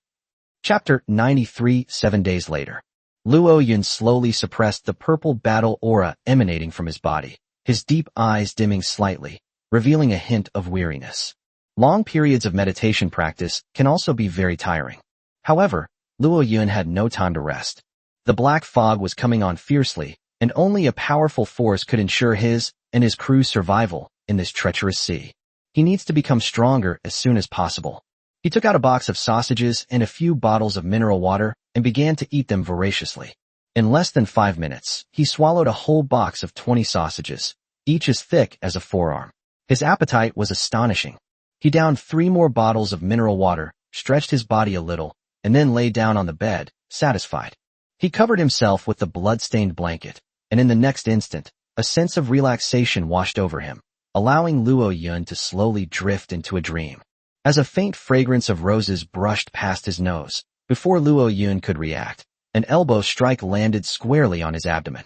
Speaker 1: Chapter 93. 7 days later. Luo Yun slowly suppressed the purple battle aura emanating from his body, his deep eyes dimming slightly, revealing a hint of weariness. Long periods of meditation practice can also be very tiring. However, Luo Yun had no time to rest. The black fog was coming on fiercely, and only a powerful force could ensure his and his crew's survival in this treacherous sea. He needs to become stronger as soon as possible. He took out a box of sausages and a few bottles of mineral water and began to eat them voraciously. In less than 5 minutes, he swallowed a whole box of 20 sausages, each as thick as a forearm. His appetite was astonishing. He downed 3 more bottles of mineral water, stretched his body a little, and then lay down on the bed, satisfied. He covered himself with the blood-stained blanket, and in the next instant, a sense of relaxation washed over him, allowing Luo Yun to slowly drift into a dream. As a faint fragrance of roses brushed past his nose, before Luo Yun could react, an elbow strike landed squarely on his abdomen.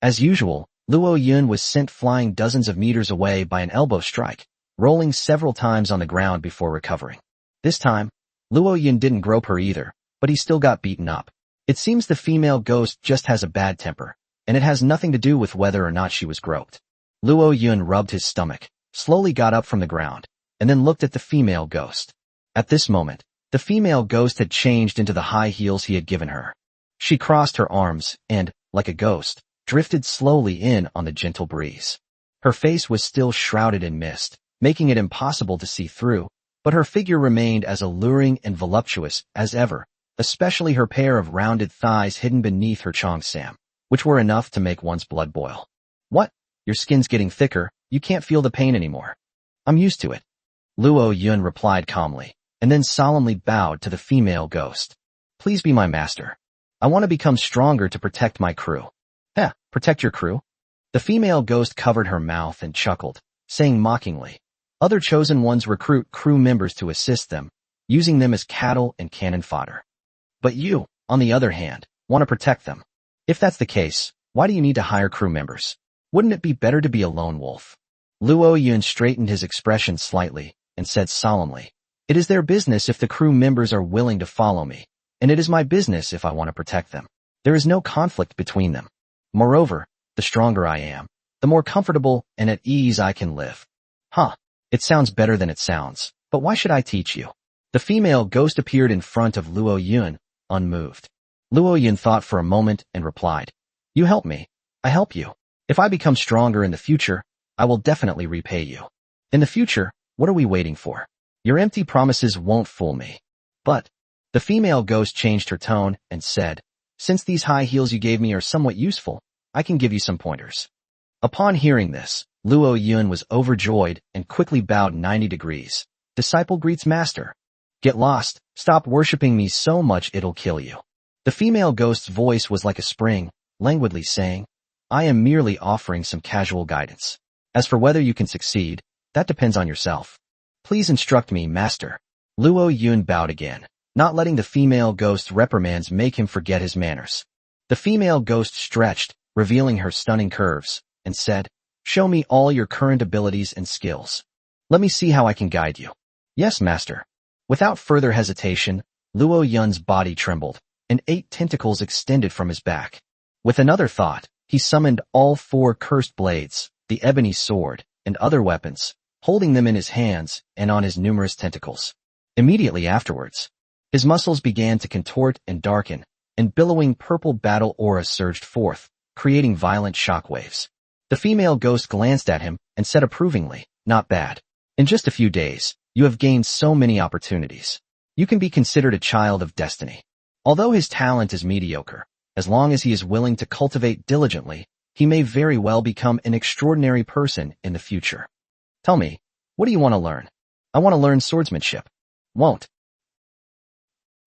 Speaker 1: As usual, Luo Yun was sent flying dozens of meters away by an elbow strike, rolling several times on the ground before recovering. This time, Luo Yun didn't grope her either, but he still got beaten up. It seems the female ghost just has a bad temper, and it has nothing to do with whether or not she was groped. Luo Yun rubbed his stomach, slowly got up from the ground, and then looked at the female ghost. At this moment, the female ghost had changed into the high heels he had given her. She crossed her arms and, like a ghost, drifted slowly in on the gentle breeze. Her face was still shrouded in mist, making it impossible to see through, but her figure remained as alluring and voluptuous as ever, especially her pair of rounded thighs hidden beneath her cheongsam, which were enough to make one's blood boil. What? Your skin's getting thicker, you can't feel the pain anymore. I'm used to it. Luo Yun replied calmly, and then solemnly bowed to the female ghost. Please be my master. I want to become stronger to protect my crew. Protect your crew? The female ghost covered her mouth and chuckled, saying mockingly, other chosen ones recruit crew members to assist them, using them as cattle and cannon fodder. But you, on the other hand, want to protect them. If that's the case, why do you need to hire crew members? Wouldn't it be better to be a lone wolf? Luo Yun straightened his expression slightly and said solemnly, it is their business if the crew members are willing to follow me, and it is my business if I want to protect them. There is no conflict between them. Moreover, the stronger I am, the more comfortable and at ease I can live. It sounds better than it sounds, but why should I teach you? The female ghost appeared in front of Luo Yun, unmoved. Luo Yun thought for a moment and replied, you help me, I help you. If I become stronger in the future, I will definitely repay you. In the future, what are we waiting for? Your empty promises won't fool me. But, the female ghost changed her tone and said, since these high heels you gave me are somewhat useful, I can give you some pointers. Upon hearing this, Luo Yun was overjoyed and quickly bowed 90 degrees. Disciple greets master. Get lost, stop worshipping me so much it'll kill you. The female ghost's voice was like a spring, languidly saying, I am merely offering some casual guidance. As for whether you can succeed, that depends on yourself. Please instruct me, master. Luo Yun bowed again, not letting the female ghost's reprimands make him forget his manners. The female ghost stretched, revealing her stunning curves, and said, show me all your current abilities and skills. Let me see how I can guide you. Yes, master. Without further hesitation, Luo Yun's body trembled, and 8 tentacles extended from his back. With another thought, he summoned all 4 cursed blades, the ebony sword, and other weapons, holding them in his hands and on his numerous tentacles. Immediately afterwards, his muscles began to contort and darken, and billowing purple battle auras surged forth, creating violent shockwaves. The female ghost glanced at him and said approvingly, "Not bad. In just a few days, you have gained so many opportunities. You can be considered a child of destiny." Although his talent is mediocre, as long as he is willing to cultivate diligently, he may very well become an extraordinary person in the future. Tell me, what do you want to learn? I want to learn swordsmanship. Won't.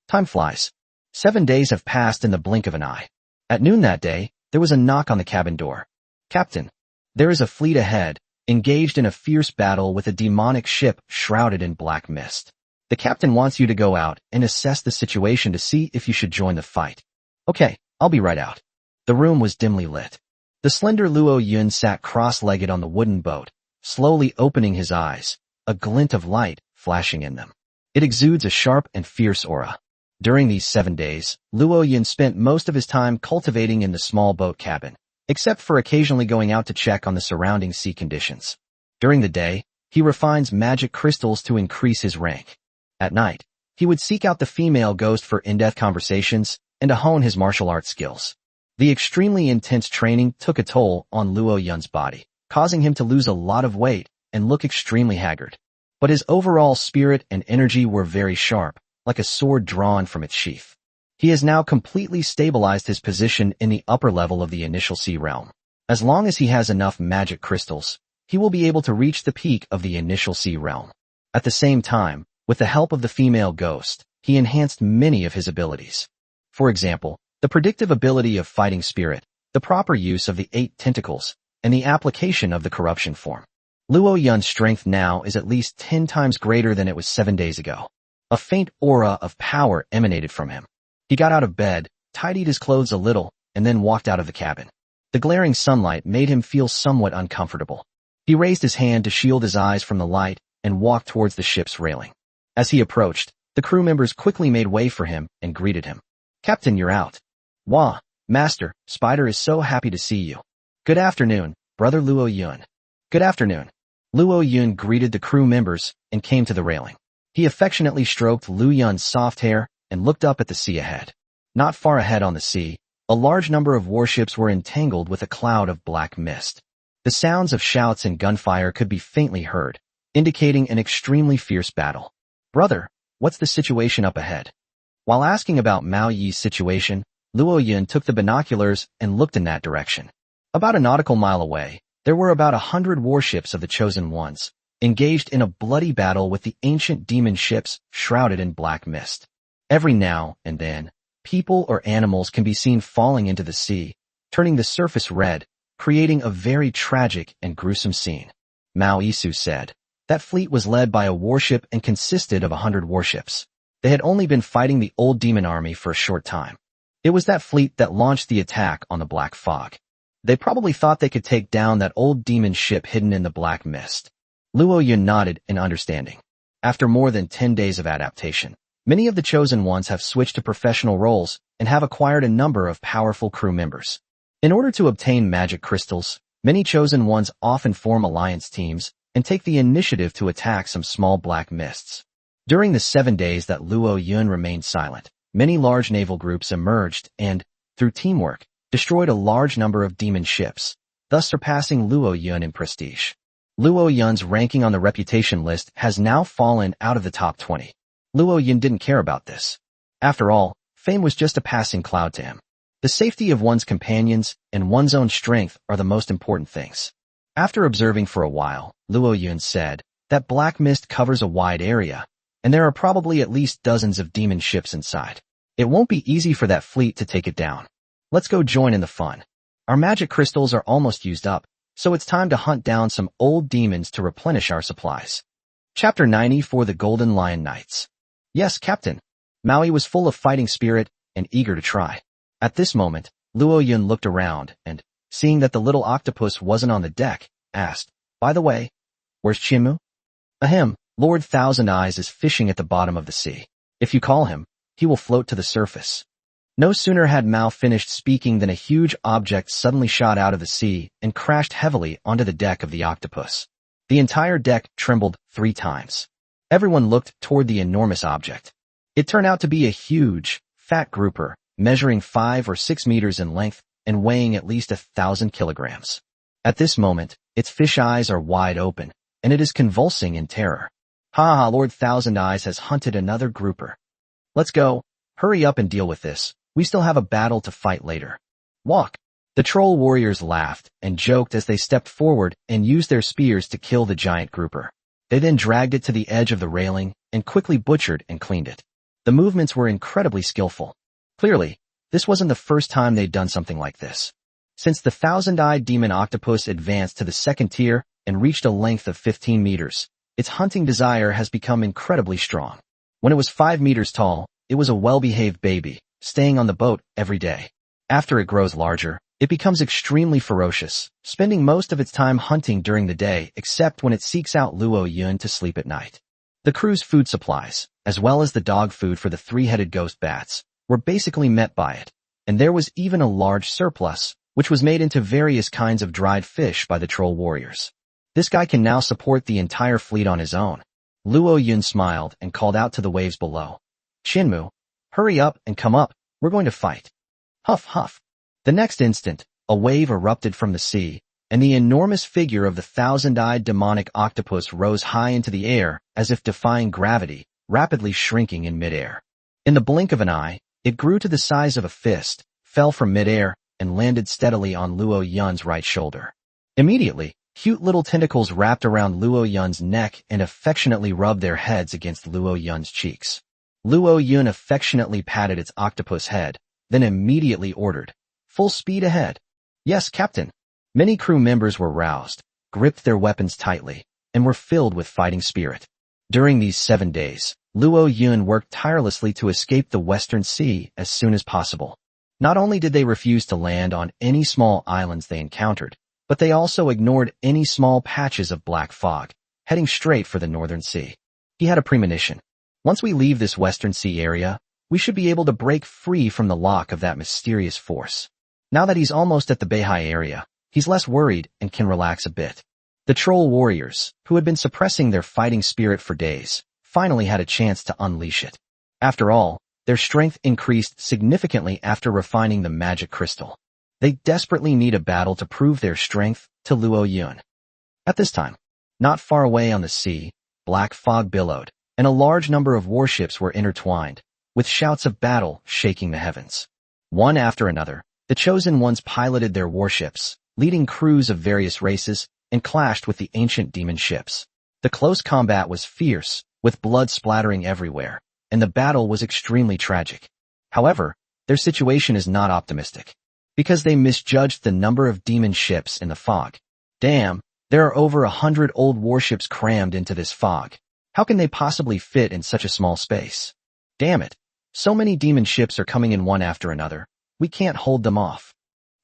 Speaker 1: Time flies. 7 days have passed in the blink of an eye. At noon that day, there was a knock on the cabin door. "Captain, there is a fleet ahead, engaged in a fierce battle with a demonic ship shrouded in black mist. The captain wants you to go out and assess the situation to see if you should join the fight." "Okay, I'll be right out." The room was dimly lit. The slender Luo Yun sat cross-legged on the wooden boat, slowly opening his eyes, a glint of light flashing in them. It exudes a sharp and fierce aura. During these 7 days, Luo Yun spent most of his time cultivating in the small boat cabin, except for occasionally going out to check on the surrounding sea conditions. During the day, he refines magic crystals to increase his rank. At night, he would seek out the female ghost for in-depth conversations and to hone his martial arts skills. The extremely intense training took a toll on Luo Yun's body, causing him to lose a lot of weight and look extremely haggard. But his overall spirit and energy were very sharp, like a sword drawn from its sheath. He has now completely stabilized his position in the upper level of the initial sea realm. As long as he has enough magic crystals, he will be able to reach the peak of the initial sea realm. At the same time, with the help of the female ghost, he enhanced many of his abilities. For example, the predictive ability of fighting spirit, the proper use of the 8 tentacles, and the application of the corruption form. Luo Yun's strength now is at least 10 times greater than it was 7 days ago. A faint aura of power emanated from him. He got out of bed, tidied his clothes a little, and then walked out of the cabin. The glaring sunlight made him feel somewhat uncomfortable. He raised his hand to shield his eyes from the light and walked towards the ship's railing. As he approached, the crew members quickly made way for him and greeted him. "Captain, you're out." "Wah, Master, Spider is so happy to see you." "Good afternoon, Brother Luo Yun." "Good afternoon." Luo Yun greeted the crew members and came to the railing. He affectionately stroked Lu Yun's soft hair and looked up at the sea ahead. Not far ahead on the sea, a large number of warships were entangled with a cloud of black mist. The sounds of shouts and gunfire could be faintly heard, indicating an extremely fierce battle. "Brother, what's the situation up ahead?" While asking about Mao Yi's situation, Luo Yun took the binoculars and looked in that direction. About a nautical mile away, there were about 100 warships of the Chosen Ones, engaged in a bloody battle with the ancient demon ships shrouded in black mist. Every now and then, people or animals can be seen falling into the sea, turning the surface red, creating a very tragic and gruesome scene. Mao Yisu said, that fleet was led by a warship and consisted of 100 warships. They had only been fighting the old demon army for a short time. It was that fleet that launched the attack on the black fog. They probably thought they could take down that old demon ship hidden in the black mist. Luo Yun nodded in understanding. After more than 10 days of adaptation, many of the Chosen Ones have switched to professional roles and have acquired a number of powerful crew members. In order to obtain magic crystals, many Chosen Ones often form alliance teams and take the initiative to attack some small black mists. During the 7 days that Luo Yun remained silent, many large naval groups emerged and, through teamwork, destroyed a large number of demon ships, thus surpassing Luo Yun in prestige. Luo Yun's ranking on the reputation list has now fallen out of the top 20. Luo Yun didn't care about this. After all, fame was just a passing cloud to him. The safety of one's companions and one's own strength are the most important things. After observing for a while, Luo Yun said, that black mist covers a wide area, and there are probably at least dozens of demon ships inside. It won't be easy for that fleet to take it down. Let's go join in the fun. Our magic crystals are almost used up, so it's time to hunt down some old demons to replenish our supplies. Chapter 90 for the Golden Lion Knights. Yes, Captain. Maui was full of fighting spirit and eager to try. At this moment, Luo Yun looked around and, seeing that the little octopus wasn't on the deck, asked, by the way, where's Chimu? Ahem, Lord Thousand Eyes is fishing at the bottom of the sea. If you call him, he will float to the surface. No sooner had Mao finished speaking than a huge object suddenly shot out of the sea and crashed heavily onto the deck of the Octopus. The entire deck trembled 3 times. Everyone looked toward the enormous object. It turned out to be a huge, fat grouper, measuring 5 or 6 meters in length and weighing at least 1,000 kilograms. At this moment, its fish eyes are wide open, and it is convulsing in terror. Ha ha, Lord Thousand Eyes has hunted another grouper. Let's go. Hurry up and deal with this. We still have a battle to fight later. Walk. The troll warriors laughed and joked as they stepped forward and used their spears to kill the giant grouper. They then dragged it to the edge of the railing and quickly butchered and cleaned it. The movements were incredibly skillful. Clearly, this wasn't the first time they'd done something like this. Since the thousand-eyed demon octopus advanced to the 2nd tier and reached a length of 15 meters, its hunting desire has become incredibly strong. When it was 5 meters tall, it was a well-behaved baby, staying on the boat every day. After it grows larger, it becomes extremely ferocious, spending most of its time hunting during the day except when it seeks out Luo Yun to sleep at night. The crew's food supplies, as well as the dog food for the 3-headed ghost bats, were basically met by it, and there was even a large surplus, which was made into various kinds of dried fish by the troll warriors. This guy can now support the entire fleet on his own. Luo Yun smiled and called out to the waves below. Shinmu, hurry up and come up, we're going to fight. Huff huff. The next instant, a wave erupted from the sea, and the enormous figure of the thousand-eyed demonic octopus rose high into the air as if defying gravity, rapidly shrinking in midair. In the blink of an eye, it grew to the size of a fist, fell from midair, and landed steadily on Luo Yun's right shoulder. Immediately, cute little tentacles wrapped around Luo Yun's neck and affectionately rubbed their heads against Luo Yun's cheeks. Luo Yun affectionately patted its octopus head, then immediately ordered, "Full speed ahead." "Yes, Captain." Many crew members were roused, gripped their weapons tightly, and were filled with fighting spirit. During these 7 days, Luo Yun worked tirelessly to escape the Western Sea as soon as possible. Not only did they refuse to land on any small islands they encountered, but they also ignored any small patches of black fog, heading straight for the Northern Sea. He had a premonition. Once we leave this Western Sea area, we should be able to break free from the lock of that mysterious force. Now that he's almost at the Beihai area, he's less worried and can relax a bit. The troll warriors, who had been suppressing their fighting spirit for days, finally had a chance to unleash it. After all, their strength increased significantly after refining the magic crystal. They desperately need a battle to prove their strength to Luo Yun. At this time, not far away on the sea, black fog billowed, and a large number of warships were intertwined, with shouts of battle shaking the heavens. One after another, the Chosen Ones piloted their warships, leading crews of various races, and clashed with the ancient demon ships. The close combat was fierce, with blood splattering everywhere, and the battle was extremely tragic. However, their situation is not optimistic, because they misjudged the number of demon ships in the fog. Damn, there are over 100 old warships crammed into this fog. How can they possibly fit in such a small space? Damn it. So many demon ships are coming in one after another. We can't hold them off.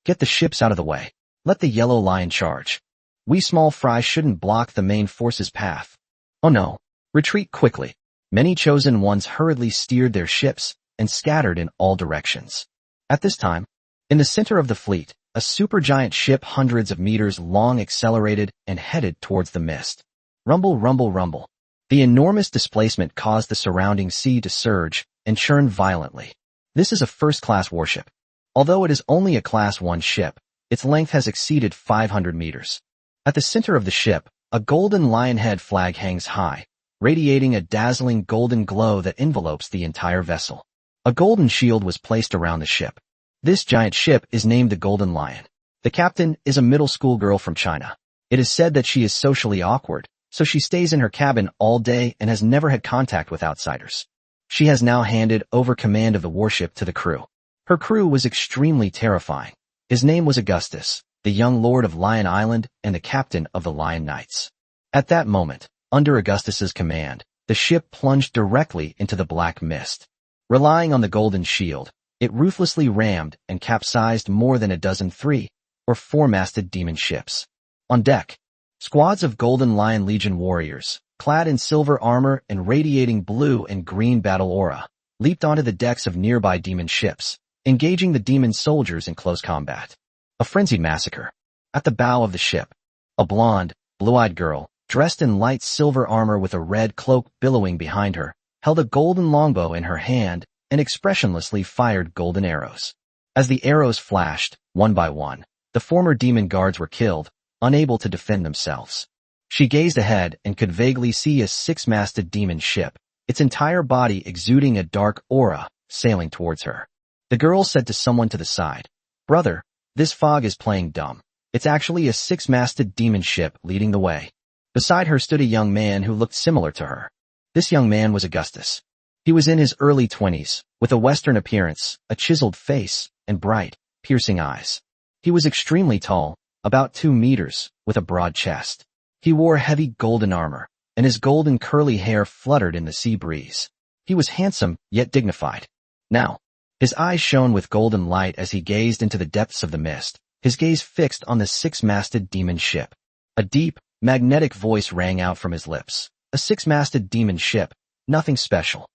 Speaker 1: Get the ships out of the way. Let the yellow lion charge. We small fry shouldn't block the main force's path. Oh no. Retreat quickly. Many Chosen Ones hurriedly steered their ships and scattered in all directions. At this time, in the center of the fleet, a supergiant ship hundreds of meters long accelerated and headed towards the mist. Rumble, rumble, rumble. The enormous displacement caused the surrounding sea to surge and churn violently. This is a first-class warship. Although it is only a Class 1 ship, its length has exceeded 500 meters. At the center of the ship, a golden lionhead flag hangs high, radiating a dazzling golden glow that envelopes the entire vessel. A golden shield was placed around the ship. This giant ship is named the Golden Lion. The captain is a middle school girl from China. It is said that she is socially awkward, so she stays in her cabin all day and has never had contact with outsiders. She has now handed over command of the warship to the crew. Her crew was extremely terrifying. His name was Augustus, the young lord of Lion Island and the captain of the Lion Knights. At that moment, under Augustus's command, the ship plunged directly into the black mist. Relying on the golden shield, it ruthlessly rammed and capsized more than a dozen 3- or 4-masted demon ships. On deck, squads of Golden Lion Legion warriors, clad in silver armor and radiating blue and green battle aura, leaped onto the decks of nearby demon ships, engaging the demon soldiers in close combat. A frenzied massacre. At the bow of the ship, a blonde, blue-eyed girl, dressed in light silver armor with a red cloak billowing behind her, held a golden longbow in her hand and expressionlessly fired golden arrows. As the arrows flashed, one by one, the former demon guards were killed, unable to defend themselves. She gazed ahead and could vaguely see a six-masted demon ship, its entire body exuding a dark aura, sailing towards her. The girl said to someone to the side, "Brother, this fog is playing dumb. It's actually a six-masted demon ship leading the way." Beside her stood a young man who looked similar to her. This young man was Augustus. He was in his early 20s, with a Western appearance, a chiseled face, and bright, piercing eyes. He was extremely tall, about 2 meters, with a broad chest. He wore heavy golden armor, and his golden curly hair fluttered in the sea breeze. He was handsome, yet dignified. Now, his eyes shone with golden light as he gazed into the depths of the mist, his gaze fixed on the six-masted demon ship. A deep, magnetic voice rang out from his lips. A six-masted demon ship, nothing special.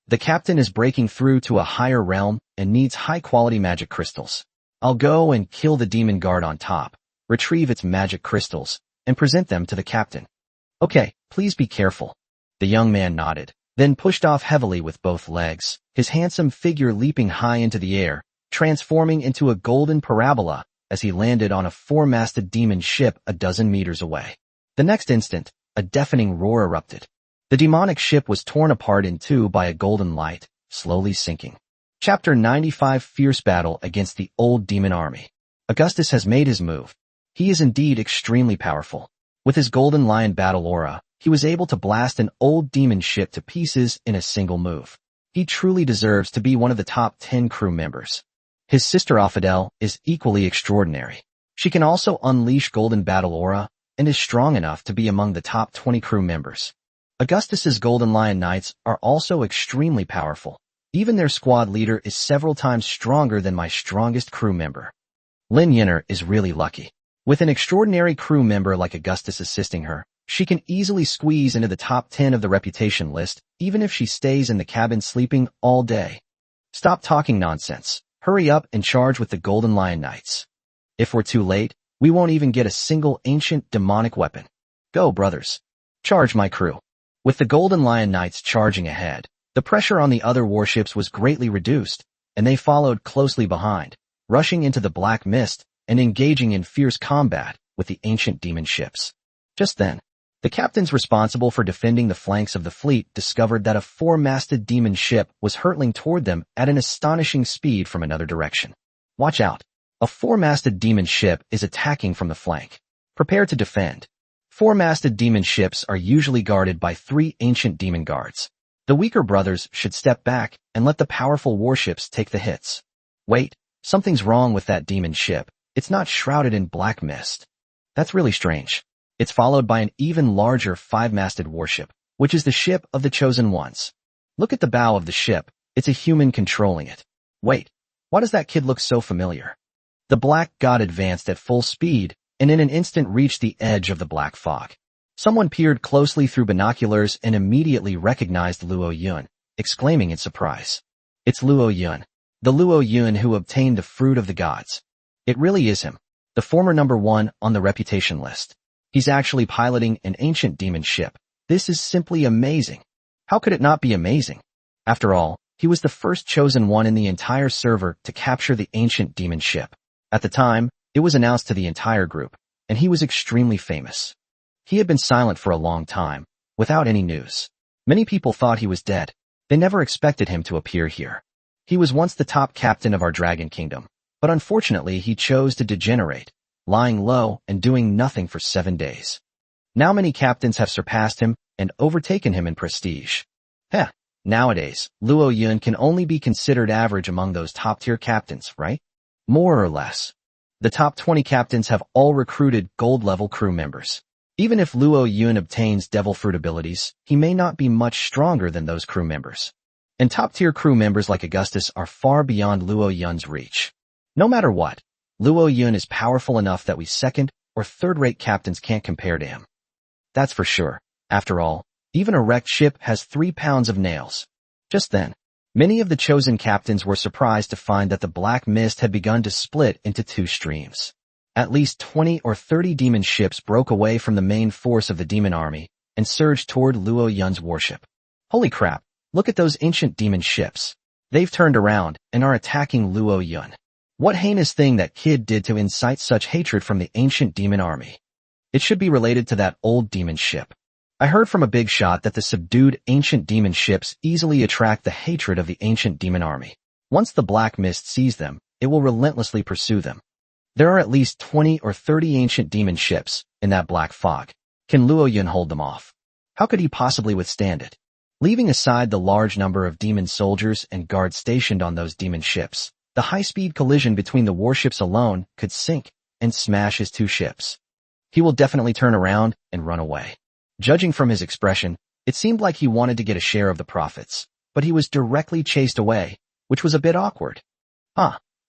Speaker 1: The captain is breaking through to a higher realm and needs high-quality magic crystals. I'll go and kill the demon guard on top, retrieve its magic crystals, and present them to the captain. Okay, please be careful. The young man nodded, then pushed off heavily with both legs, his handsome figure leaping high into the air, transforming into a golden parabola as he landed on a 4-masted demon ship a dozen meters away. The next instant, a deafening roar erupted. The demonic ship was torn apart in two by a golden light, slowly sinking. Chapter 95 Fierce Battle Against the Old Demon Army. Augustus has made his move. He is indeed extremely powerful. With his golden lion battle aura, he was able to blast an old demon ship to pieces in a single move. He truly deserves to be one of the top 10 crew members. His sister Affidel is equally extraordinary. She can also unleash golden battle aura and is strong enough to be among the top 20 crew members. Augustus's Golden Lion Knights are also extremely powerful. Even their squad leader is several times stronger than my strongest crew member. Lin Yinner is really lucky. With an extraordinary crew member like Augustus assisting her, she can easily squeeze into the top 10 of the reputation list, even if she stays in the cabin sleeping all day. Stop talking nonsense. Hurry up and charge with the Golden Lion Knights. If we're too late, we won't even get a single ancient demonic weapon. Go, brothers. Charge my crew. With the Golden Lion Knights charging ahead, the pressure on the other warships was greatly reduced, and they followed closely behind, rushing into the black mist and engaging in fierce combat with the ancient demon ships. Just then, the captains responsible for defending the flanks of the fleet discovered that a 4-masted demon ship was hurtling toward them at an astonishing speed from another direction. Watch out. A 4-masted demon ship is attacking from the flank. Prepare to defend. 4-masted demon ships are usually guarded by 3 ancient demon guards. The weaker brothers should step back and let the powerful warships take the hits. Wait, something's wrong with that demon ship. It's not shrouded in black mist. That's really strange. It's followed by an even larger 5-masted warship, which is the ship of the Chosen Ones. Look at the bow of the ship. It's a human controlling it. Wait, why does that kid look so familiar? The black god advanced at full speed and in an instant reached the edge of the black fog. Someone peered closely through binoculars and immediately recognized Luo Yun, exclaiming in surprise. It's Luo Yun, the Luo Yun who obtained the fruit of the gods. It really is him, the former number 1 on the reputation list. He's actually piloting an ancient demon ship. This is simply amazing. How could it not be amazing? After all, he was the first chosen one in the entire server to capture the ancient demon ship. At the time, it was announced to the entire group, and he was extremely famous. He had been silent for a long time, without any news. Many people thought he was dead. They never expected him to appear here. He was once the top captain of our dragon kingdom, but unfortunately he chose to degenerate, lying low and doing nothing for 7 days. Now many captains have surpassed him and overtaken him in prestige. Heh, nowadays, Luo Yun can only be considered average among those top-tier captains, right? More or less. The top 20 captains have all recruited gold-level crew members. Even if Luo Yun obtains devil fruit abilities, he may not be much stronger than those crew members. And top-tier crew members like Augustus are far beyond Luo Yun's reach. No matter what, Luo Yun is powerful enough that we second- or third-rate captains can't compare to him. That's for sure. After all, Even a wrecked ship has 3 pounds of nails. Just then, many of the chosen captains were surprised to find that the black mist had begun to split into 2 streams. At least 20 or 30 demon ships broke away from the main force of the demon army and surged toward Luo Yun's warship. Holy crap, look at those ancient demon ships. They've turned around and are attacking Luo Yun. What heinous thing that kid did to incite such hatred from the ancient demon army? It should be related to that old demon ship. I heard from a big shot that the subdued ancient demon ships easily attract the hatred of the ancient demon army. Once the black mist sees them, it will relentlessly pursue them. There are at least 20 or 30 ancient demon ships in that black fog. Can Luo Yun hold them off? How could he possibly withstand it? Leaving aside the large number of demon soldiers and guards stationed on those demon ships, the high-speed collision between the warships alone could sink and smash his 2 ships. He will definitely turn around and run away. Judging from his expression, it seemed like he wanted to get a share of the profits, but he was directly chased away, which was a bit awkward.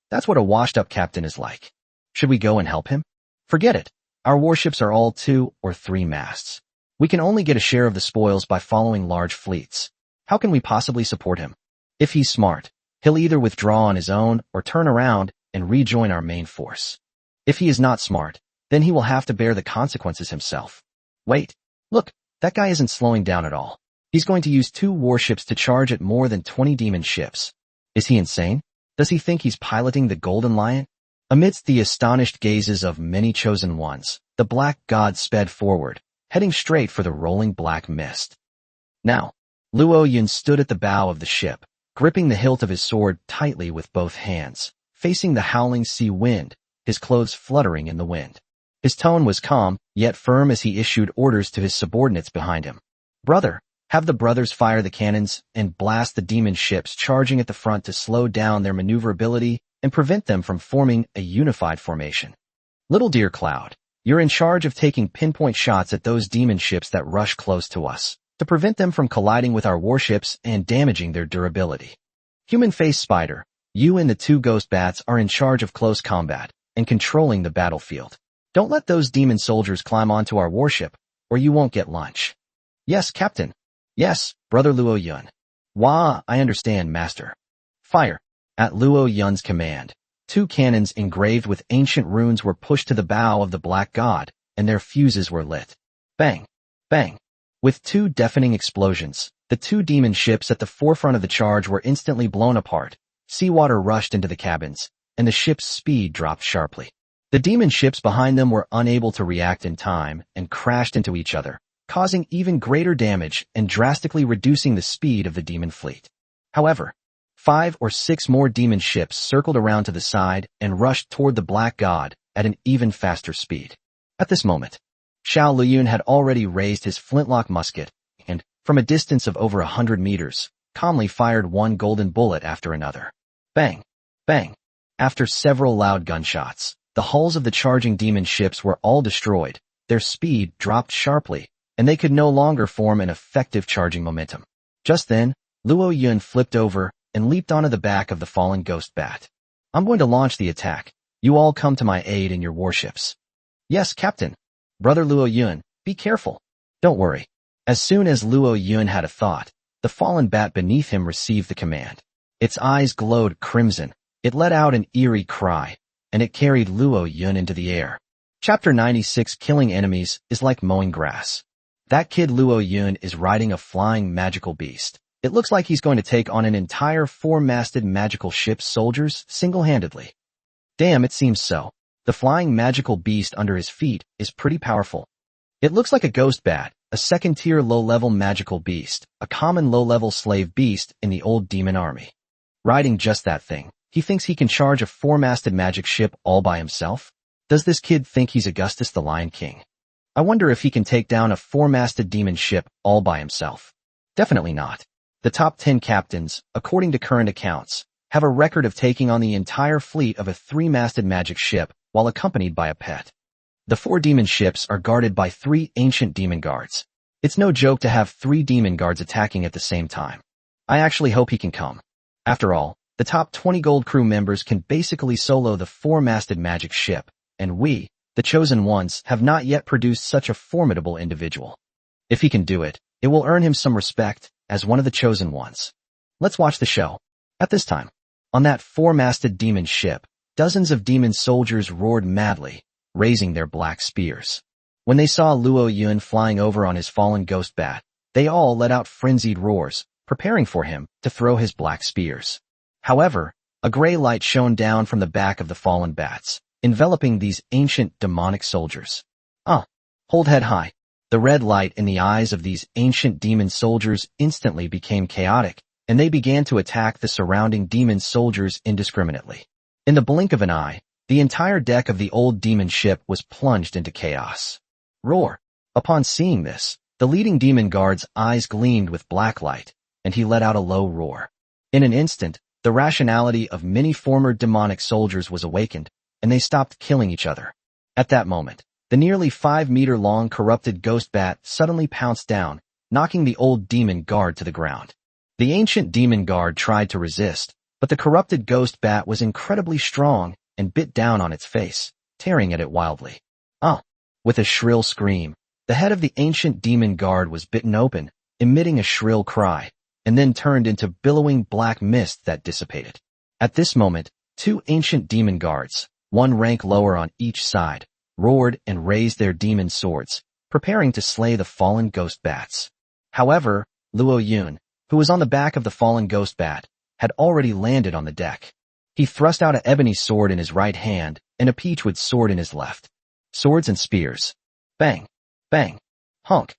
Speaker 1: That's what a washed-up captain is like. Should we go and help him? Forget it. Our warships are all 2 or 3 masts. We can only get a share of the spoils by following large fleets. How can we possibly support him? If he's smart, he'll either withdraw on his own or turn around and rejoin our main force. If he is not smart, then he will have to bear the consequences himself. Wait, look, that guy isn't slowing down at all. He's going to use 2 warships to charge at more than 20 demon ships. Is he insane? Does he think he's piloting the Golden Lion? Amidst the astonished gazes of many chosen ones, the black god sped forward, heading straight for the rolling black mist. Now, Luo Yun stood at the bow of the ship, gripping the hilt of his sword tightly with both hands, facing the howling sea wind, his clothes fluttering in the wind. His tone was calm, yet firm as he issued orders to his subordinates behind him. Brother, have the brothers fire the cannons and blast the demon ships charging at the front to slow down their maneuverability and prevent them from forming a unified formation. Little Deer Cloud, you're in charge of taking pinpoint shots at those demon ships that rush close to us, to prevent them from colliding with our warships and damaging their durability. Human Face Spider, you and the 2 ghost bats are in charge of close combat and controlling the battlefield. Don't let those demon soldiers climb onto our warship, or you won't get lunch. Yes, Captain. Yes, Brother Luo Yun. Wah, I understand, Master. Fire. At Luo Yun's command, 2 cannons engraved with ancient runes were pushed to the bow of the black god, and their fuses were lit. Bang! Bang! With 2 deafening explosions, the 2 demon ships at the forefront of the charge were instantly blown apart. Seawater rushed into the cabins, and the ship's speed dropped sharply. The demon ships behind them were unable to react in time and crashed into each other, causing even greater damage and drastically reducing the speed of the demon fleet. However, 5 or 6 more demon ships circled around to the side and rushed toward the black god at an even faster speed. At this moment, Xiao Liyun had already raised his flintlock musket and, from a distance of over 100 meters, calmly fired 1 golden bullet after another. Bang! Bang! After several loud gunshots, the hulls of the charging demon ships were all destroyed, their speed dropped sharply, and they could no longer form an effective charging momentum. Just then, Luo Yun flipped over and leaped onto the back of the fallen ghost bat. I'm going to launch the attack. You all come to my aid in your warships. Yes, Captain. Brother Luo Yun, be careful. Don't worry. As soon as Luo Yun had a thought, the fallen bat beneath him received the command. Its eyes glowed crimson. It let out an eerie cry, and it carried Luo Yun into the air. Chapter 96 Killing enemies is like mowing grass. That kid Luo Yun is riding a flying magical beast. It looks like he's going to take on an entire 4-masted magical ship's soldiers single-handedly. Damn, it seems so. The flying magical beast under his feet is pretty powerful. It looks like a ghost bat, a second-tier low-level magical beast, a common low-level slave beast in the old demon army. Riding just that thing, he thinks he can charge a 4-masted magic ship all by himself? Does this kid think he's Augustus the Lion King? I wonder if he can take down a 4-masted demon ship all by himself. Definitely not. The top 10 captains, according to current accounts, have a record of taking on the entire fleet of a 3-masted magic ship while accompanied by a pet. The 4 demon ships are guarded by 3 ancient demon guards. It's no joke to have 3 demon guards attacking at the same time. I actually hope he can come. After all, the top 20 gold crew members can basically solo the 4-masted magic ship, and we, the chosen ones, have not yet produced such a formidable individual. If he can do it, It will earn him some respect as one of the chosen ones. Let's watch the show. At this time, on that four-masted demon ship, dozens of demon soldiers roared madly, raising their black spears. When they saw Luo Yun flying over on his fallen ghost bat, they all let out frenzied roars, preparing for him to throw his black spears. However, a gray light shone down from the back of the fallen bats, enveloping these ancient demonic soldiers. Hold head high. The red light in the eyes of these ancient demon soldiers instantly became chaotic, and they began to attack the surrounding demon soldiers indiscriminately. In the blink of an eye, the entire deck of the old demon ship was plunged into chaos. Roar! Upon seeing this, the leading demon guard's eyes gleamed with black light, and he let out a low roar. In an instant, the rationality of many former demonic soldiers was awakened, and they stopped killing each other. At that moment, the nearly 5-meter-long corrupted ghost bat suddenly pounced down, knocking the old demon guard to the ground. The ancient demon guard tried to resist, but the corrupted ghost bat was incredibly strong and bit down on its face, tearing at it wildly. With a shrill scream, the head of the ancient demon guard was bitten open, emitting a shrill cry, and then turned into billowing black mist that dissipated. At this moment, 2 ancient demon guards, one rank lower on each side, roared and raised their demon swords, preparing to slay the fallen ghost bats. However, Luo Yun, who was on the back of the fallen ghost bat, had already landed on the deck. He thrust out an ebony sword in his right hand and a peachwood sword in his left. Swords and spears. Bang! Bang! Honk!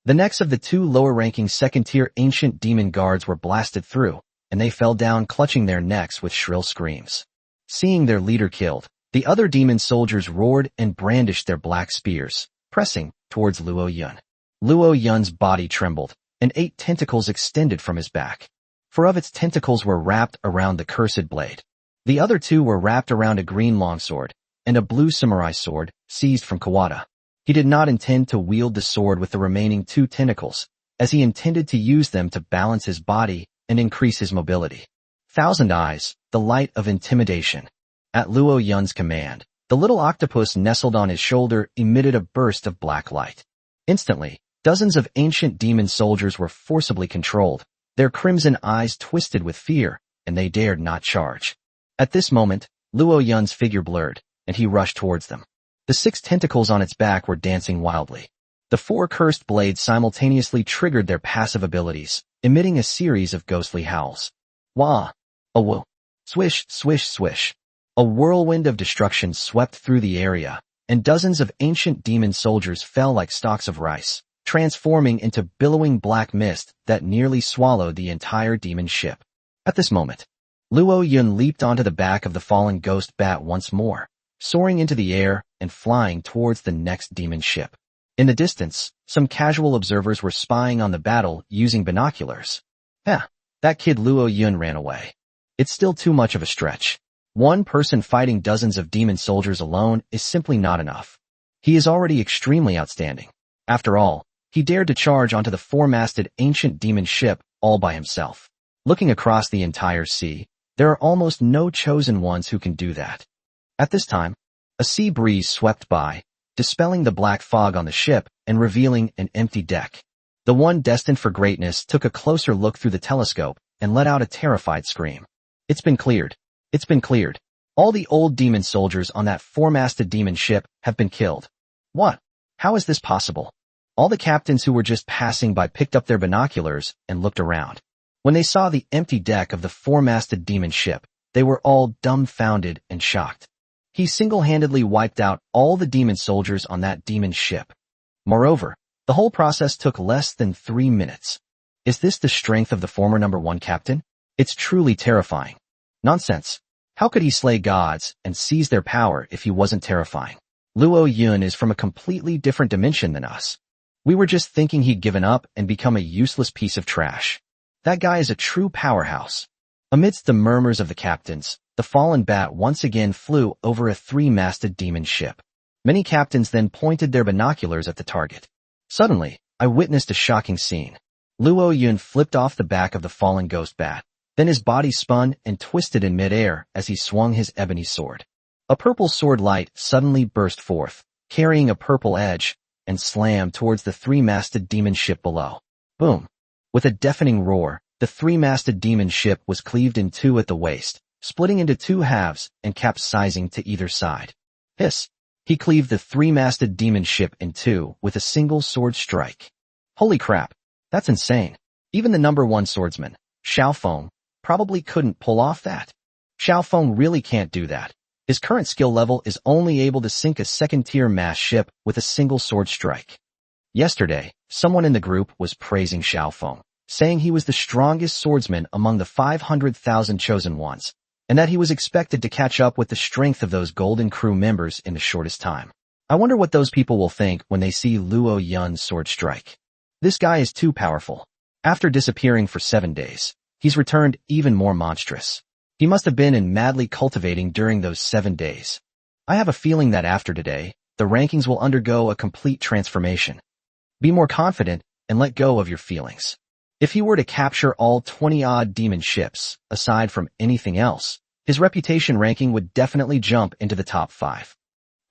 Speaker 1: The necks of the 2 lower-ranking second-tier ancient demon guards were blasted through, and they fell down clutching their necks with shrill screams. Seeing their leader killed, the other demon soldiers roared and brandished their black spears, pressing towards Luo Yun. Luo Yun's body trembled, and 8 tentacles extended from his back. 4 of its tentacles were wrapped around the cursed blade. The other 2 were wrapped around a green longsword, and a blue samurai sword, seized from Kawada. He did not intend to wield the sword with the remaining 2 tentacles, as he intended to use them to balance his body and increase his mobility. Thousand Eyes, the light of intimidation. At Luo Yun's command, the little octopus nestled on his shoulder emitted a burst of black light. Instantly, dozens of ancient demon soldiers were forcibly controlled, their crimson eyes twisted with fear, and they dared not charge. At this moment, Luo Yun's figure blurred, and he rushed towards them. The 6 tentacles on its back were dancing wildly. The 4 cursed blades simultaneously triggered their passive abilities, emitting a series of ghostly howls. Wah! A woo! Swish, swish, swish. A whirlwind of destruction swept through the area, and dozens of ancient demon soldiers fell like stalks of rice, transforming into billowing black mist that nearly swallowed the entire demon ship. At this moment, Luo Yun leaped onto the back of the fallen ghost bat once more, soaring into the air and flying towards the next demon ship. In the distance, some casual observers were spying on the battle using binoculars. That kid Luo Yun ran away. It's still too much of a stretch. One person fighting dozens of demon soldiers alone is simply not enough. He is already extremely outstanding. After all, he dared to charge onto the 4-masted ancient demon ship all by himself. Looking across the entire sea, there are almost no chosen ones who can do that. At this time, a sea breeze swept by, dispelling the black fog on the ship and revealing an empty deck. The one destined for greatness took a closer look through the telescope and let out a terrified scream. It's been cleared. It's been cleared. All the old demon soldiers on that 4-masted demon ship have been killed. What? How is this possible? All the captains who were just passing by picked up their binoculars and looked around. When they saw the empty deck of the 4-masted demon ship, they were all dumbfounded and shocked. He single-handedly wiped out all the demon soldiers on that demon ship. Moreover, the whole process took less than 3 minutes. Is this the strength of the former number 1 captain? It's truly terrifying. Nonsense. How could he slay gods and seize their power if he wasn't terrifying? Luo Yun is from a completely different dimension than us. We were just thinking he'd given up and become a useless piece of trash. That guy is a true powerhouse. Amidst the murmurs of the captains, the fallen bat once again flew over a 3-masted demon ship. Many captains then pointed their binoculars at the target. Suddenly, I witnessed a shocking scene. Luo Yun flipped off the back of the fallen ghost bat. Then his body spun and twisted in midair as he swung his ebony sword. A purple sword light suddenly burst forth, carrying a purple edge, and slammed towards the three-masted demon ship below. Boom! With a deafening roar, the three-masted demon ship was cleaved in two at the waist, splitting into two halves and capsizing to either side. Hiss! He cleaved the three-masted demon ship in two with a single sword strike. Holy crap! That's insane. Even the #1 swordsman, Xiaofeng, probably couldn't pull off that. Xiaofeng really can't do that. His current skill level is only able to sink a second-tier mass ship with a single sword strike. Yesterday, someone in the group was praising Xiaofeng, saying he was the strongest swordsman among the 500,000 chosen ones, and that he was expected to catch up with the strength of those golden crew members in the shortest time. I wonder what those people will think when they see Luo Yun's sword strike. This guy is too powerful. After disappearing for 7 days, he's returned even more monstrous. He must have been in madly cultivating during those 7 days. I have a feeling that after today, the rankings will undergo a complete transformation. Be more confident and let go of your feelings. If he were to capture all 20-odd demon ships, aside from anything else, his reputation ranking would definitely jump into the top 5.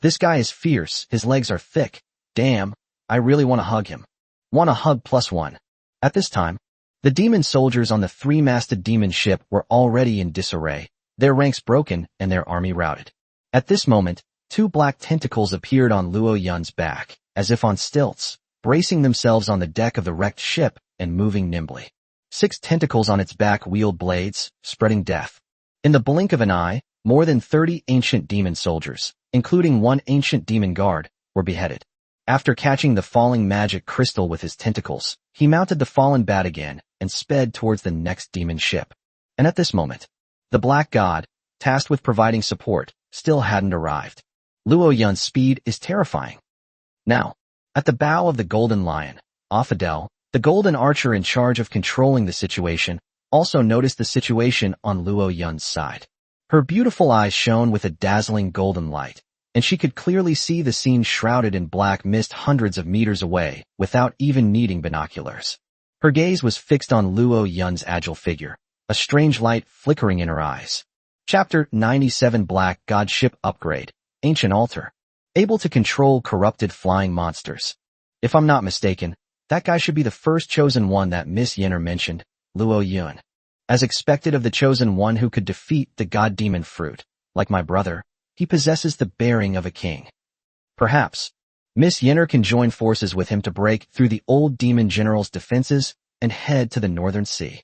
Speaker 1: This guy is fierce, his legs are thick. Damn, I really want to hug him. Want a hug +1. At this time, the demon soldiers on the three-masted demon ship were already in disarray, their ranks broken and their army routed. At this moment, 2 black tentacles appeared on Luo Yun's back, as if on stilts, bracing themselves on the deck of the wrecked ship and moving nimbly. 6 tentacles on its back wield blades, spreading death. In the blink of an eye, more than 30 ancient demon soldiers, including 1 ancient demon guard, were beheaded. After catching the falling magic crystal with his tentacles, he mounted the fallen bat again and sped towards the next demon ship. And at this moment, the Black God, tasked with providing support, still hadn't arrived. Luo Yun's speed is terrifying. Now, at the bow of the Golden Lion, Ophiel, the golden archer in charge of controlling the situation, also noticed the situation on Luo Yun's side. Her beautiful eyes shone with a dazzling golden light, and she could clearly see the scene shrouded in black mist hundreds of meters away without even needing binoculars. Her gaze was fixed on Luo Yun's agile figure, a strange light flickering in her eyes. Chapter 97 Black God Ship Upgrade, Ancient Altar. Able to control corrupted flying monsters. If I'm not mistaken, that guy should be the first chosen one that Miss Yenner mentioned, Luo Yun. As expected of the chosen one who could defeat the god demon fruit, like my brother, he possesses the bearing of a king. Perhaps, Miss Yenner can join forces with him to break through the old demon general's defenses and head to the northern sea.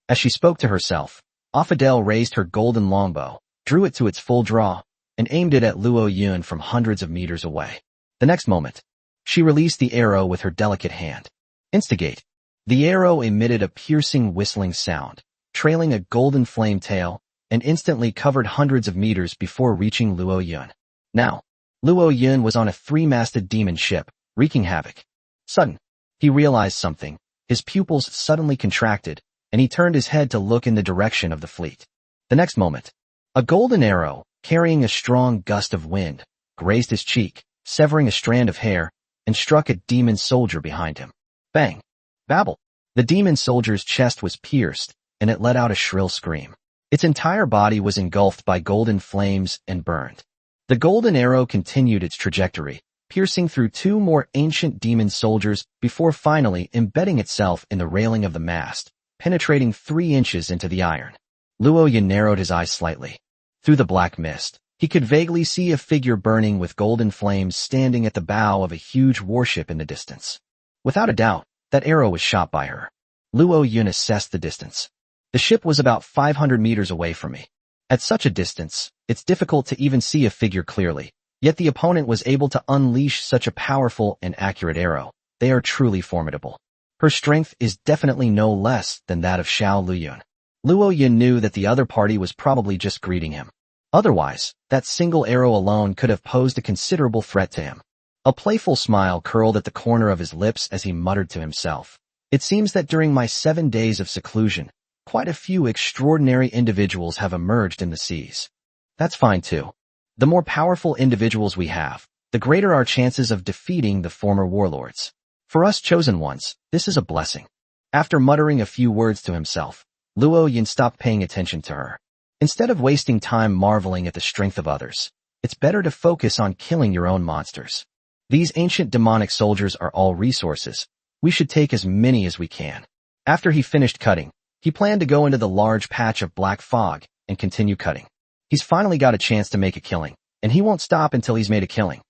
Speaker 1: As she spoke to herself, Ophiel raised her golden longbow, drew it to its full draw, and aimed it at Luo Yun from hundreds of meters away. The next moment, she released the arrow with her delicate hand. Instigate. The arrow emitted a piercing whistling sound, trailing a golden flame tail, and instantly covered hundreds of meters before reaching Luo Yun. Now, Luo Yun was on a three-masted demon ship, wreaking havoc. Sudden, he realized something. His pupils suddenly contracted, and he turned his head to look in the direction of the fleet. The next moment, a golden arrow, carrying a strong gust of wind, grazed his cheek, severing a strand of hair, and struck a demon soldier behind him. Bang! Babble! The demon soldier's chest was pierced, and it let out a shrill scream. Its entire body was engulfed by golden flames and burned. The golden arrow continued its trajectory, piercing through 2 more ancient demon soldiers before finally embedding itself in the railing of the mast, penetrating 3 inches into the iron. Luo Yun narrowed his eyes slightly. Through the black mist, he could vaguely see a figure burning with golden flames standing at the bow of a huge warship in the distance. Without a doubt, that arrow was shot by her. Luo Yun assessed the distance. The ship was about 500 meters away from me. At such a distance, it's difficult to even see a figure clearly, yet the opponent was able to unleash such a powerful and accurate arrow. They are truly formidable. Her strength is definitely no less than that of Xiao Luyun. Luo Yun knew that the other party was probably just greeting him. Otherwise, that single arrow alone could have posed a considerable threat to him. A playful smile curled at the corner of his lips as he muttered to himself. It seems that during my 7 days of seclusion, quite a few extraordinary individuals have emerged in the seas. That's fine too. The more powerful individuals we have, the greater our chances of defeating the former warlords. For us chosen ones, this is a blessing. After muttering a few words to himself, Luo Yun stopped paying attention to her. Instead of wasting time marveling at the strength of others, it's better to focus on killing your own monsters. These ancient demonic soldiers are all resources. We should take as many as we can. After he finished cutting, he planned to go into the large patch of black fog and continue cutting. He's finally got a chance to make a killing, and he won't stop until he's made a killing.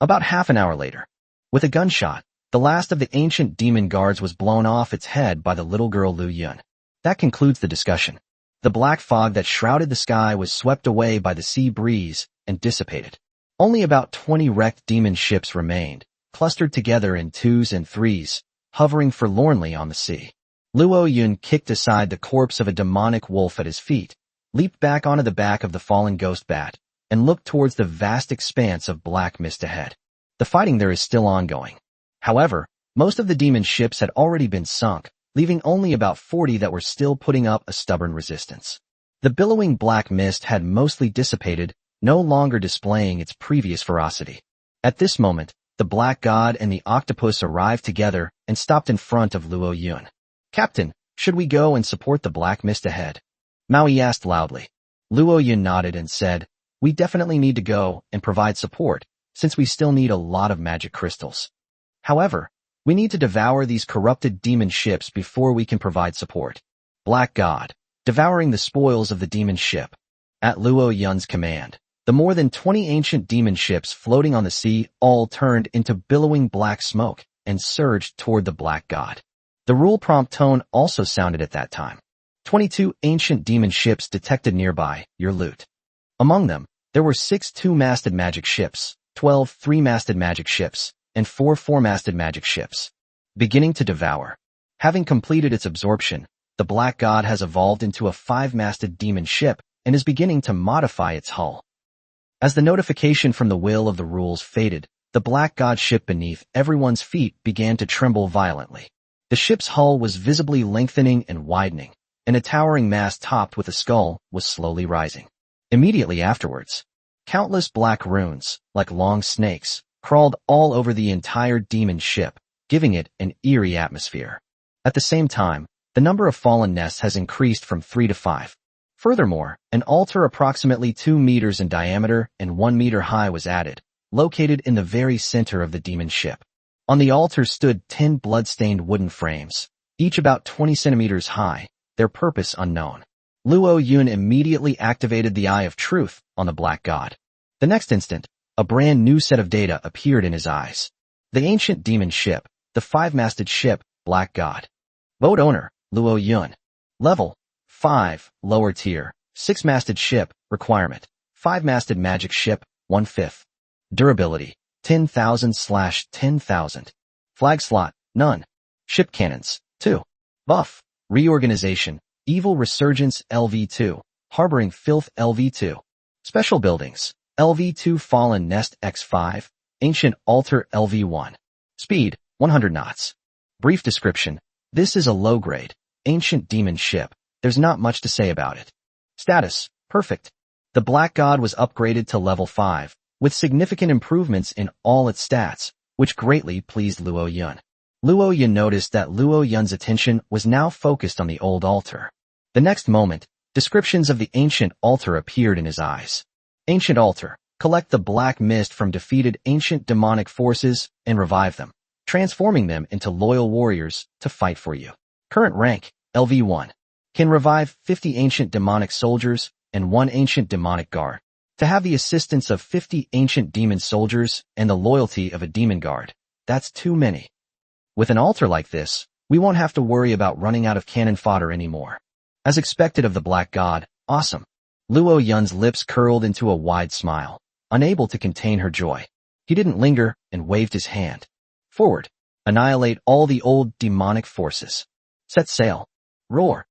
Speaker 1: About half an hour later, with a gunshot, the last of the ancient demon guards was blown off its head by the little girl Lu Yun. That concludes the discussion. The black fog that shrouded the sky was swept away by the sea breeze and dissipated. Only about 20 wrecked demon ships remained, clustered together in 2s and 3s, hovering forlornly on the sea. Luo Yun kicked aside the corpse of a demonic wolf at his feet, leaped back onto the back of the fallen ghost bat, and looked towards the vast expanse of black mist ahead. The fighting there is still ongoing. However, most of the demon ships had already been sunk, leaving only about 40 that were still putting up a stubborn resistance. The billowing black mist had mostly dissipated, no longer displaying its previous ferocity. At this moment, the Black God and the Octopus arrived together and stopped in front of Luo Yun. "Captain, should we go and support the black mist ahead?" Maui asked loudly. Luo Yun nodded and said, "We definitely need to go and provide support, since we still need a lot of magic crystals. However, we need to devour these corrupted demon ships before we can provide support." Black God, devouring the spoils of the demon ship. At Luo Yun's command, the more than 20 ancient demon ships floating on the sea all turned into billowing black smoke and surged toward the Black God. The rule prompt tone also sounded at that time. 22 ancient demon ships detected nearby, your loot. Among them, there were 6 2-masted magic ships, 12 3-masted magic ships, and 4 4-masted magic ships. Beginning to devour. Having completed its absorption, the Black God has evolved into a 5-masted demon ship and is beginning to modify its hull. As the notification from the will of the rules faded, the Black God ship beneath everyone's feet began to tremble violently. The ship's hull was visibly lengthening and widening, and a towering mast topped with a skull was slowly rising. Immediately afterwards, countless black runes, like long snakes, crawled all over the entire demon ship, giving it an eerie atmosphere. At the same time, the number of fallen nests has increased from 3 to 5. Furthermore, an altar approximately 2 meters in diameter and 1 meter high was added, located in the very center of the demon ship. On the altar stood 10 blood-stained wooden frames, each about 20 centimeters high, their purpose unknown. Luo Yun immediately activated the Eye of Truth on the Black God. The next instant, a brand new set of data appeared in his eyes. The ancient demon ship, the 5-masted ship, Black God. Boat owner, Luo Yun. Level, 5, lower tier, 6-masted ship, requirement, 5-masted magic ship, 1/5. Durability, 10,000/10,000. Flag slot, none. Ship cannons, 2. Buff, reorganization, evil resurgence LV2, harboring filth LV2. Special buildings, LV2 fallen nest X5, ancient altar LV1. Speed, 100 knots. Brief description, this is a low-grade, ancient demon ship. There's not much to say about it. Status, perfect. The Black God was upgraded to level 5, with significant improvements in all its stats, which greatly pleased Luo Yun. Luo Yun noticed that Luo Yun's attention was now focused on the old altar. The next moment, descriptions of the ancient altar appeared in his eyes. Ancient altar, collect the black mist from defeated ancient demonic forces and revive them, transforming them into loyal warriors to fight for you. Current rank, LV1. Can revive 50 ancient demonic soldiers and 1 ancient demonic guard. To have the assistance of 50 ancient demon soldiers and the loyalty of a demon guard, that's too many. With an altar like this, we won't have to worry about running out of cannon fodder anymore. As expected of the Black God, awesome. Luo Yun's lips curled into a wide smile, unable to contain her joy. He didn't linger and waved his hand. Forward. Annihilate all the old demonic forces. Set sail. Roar.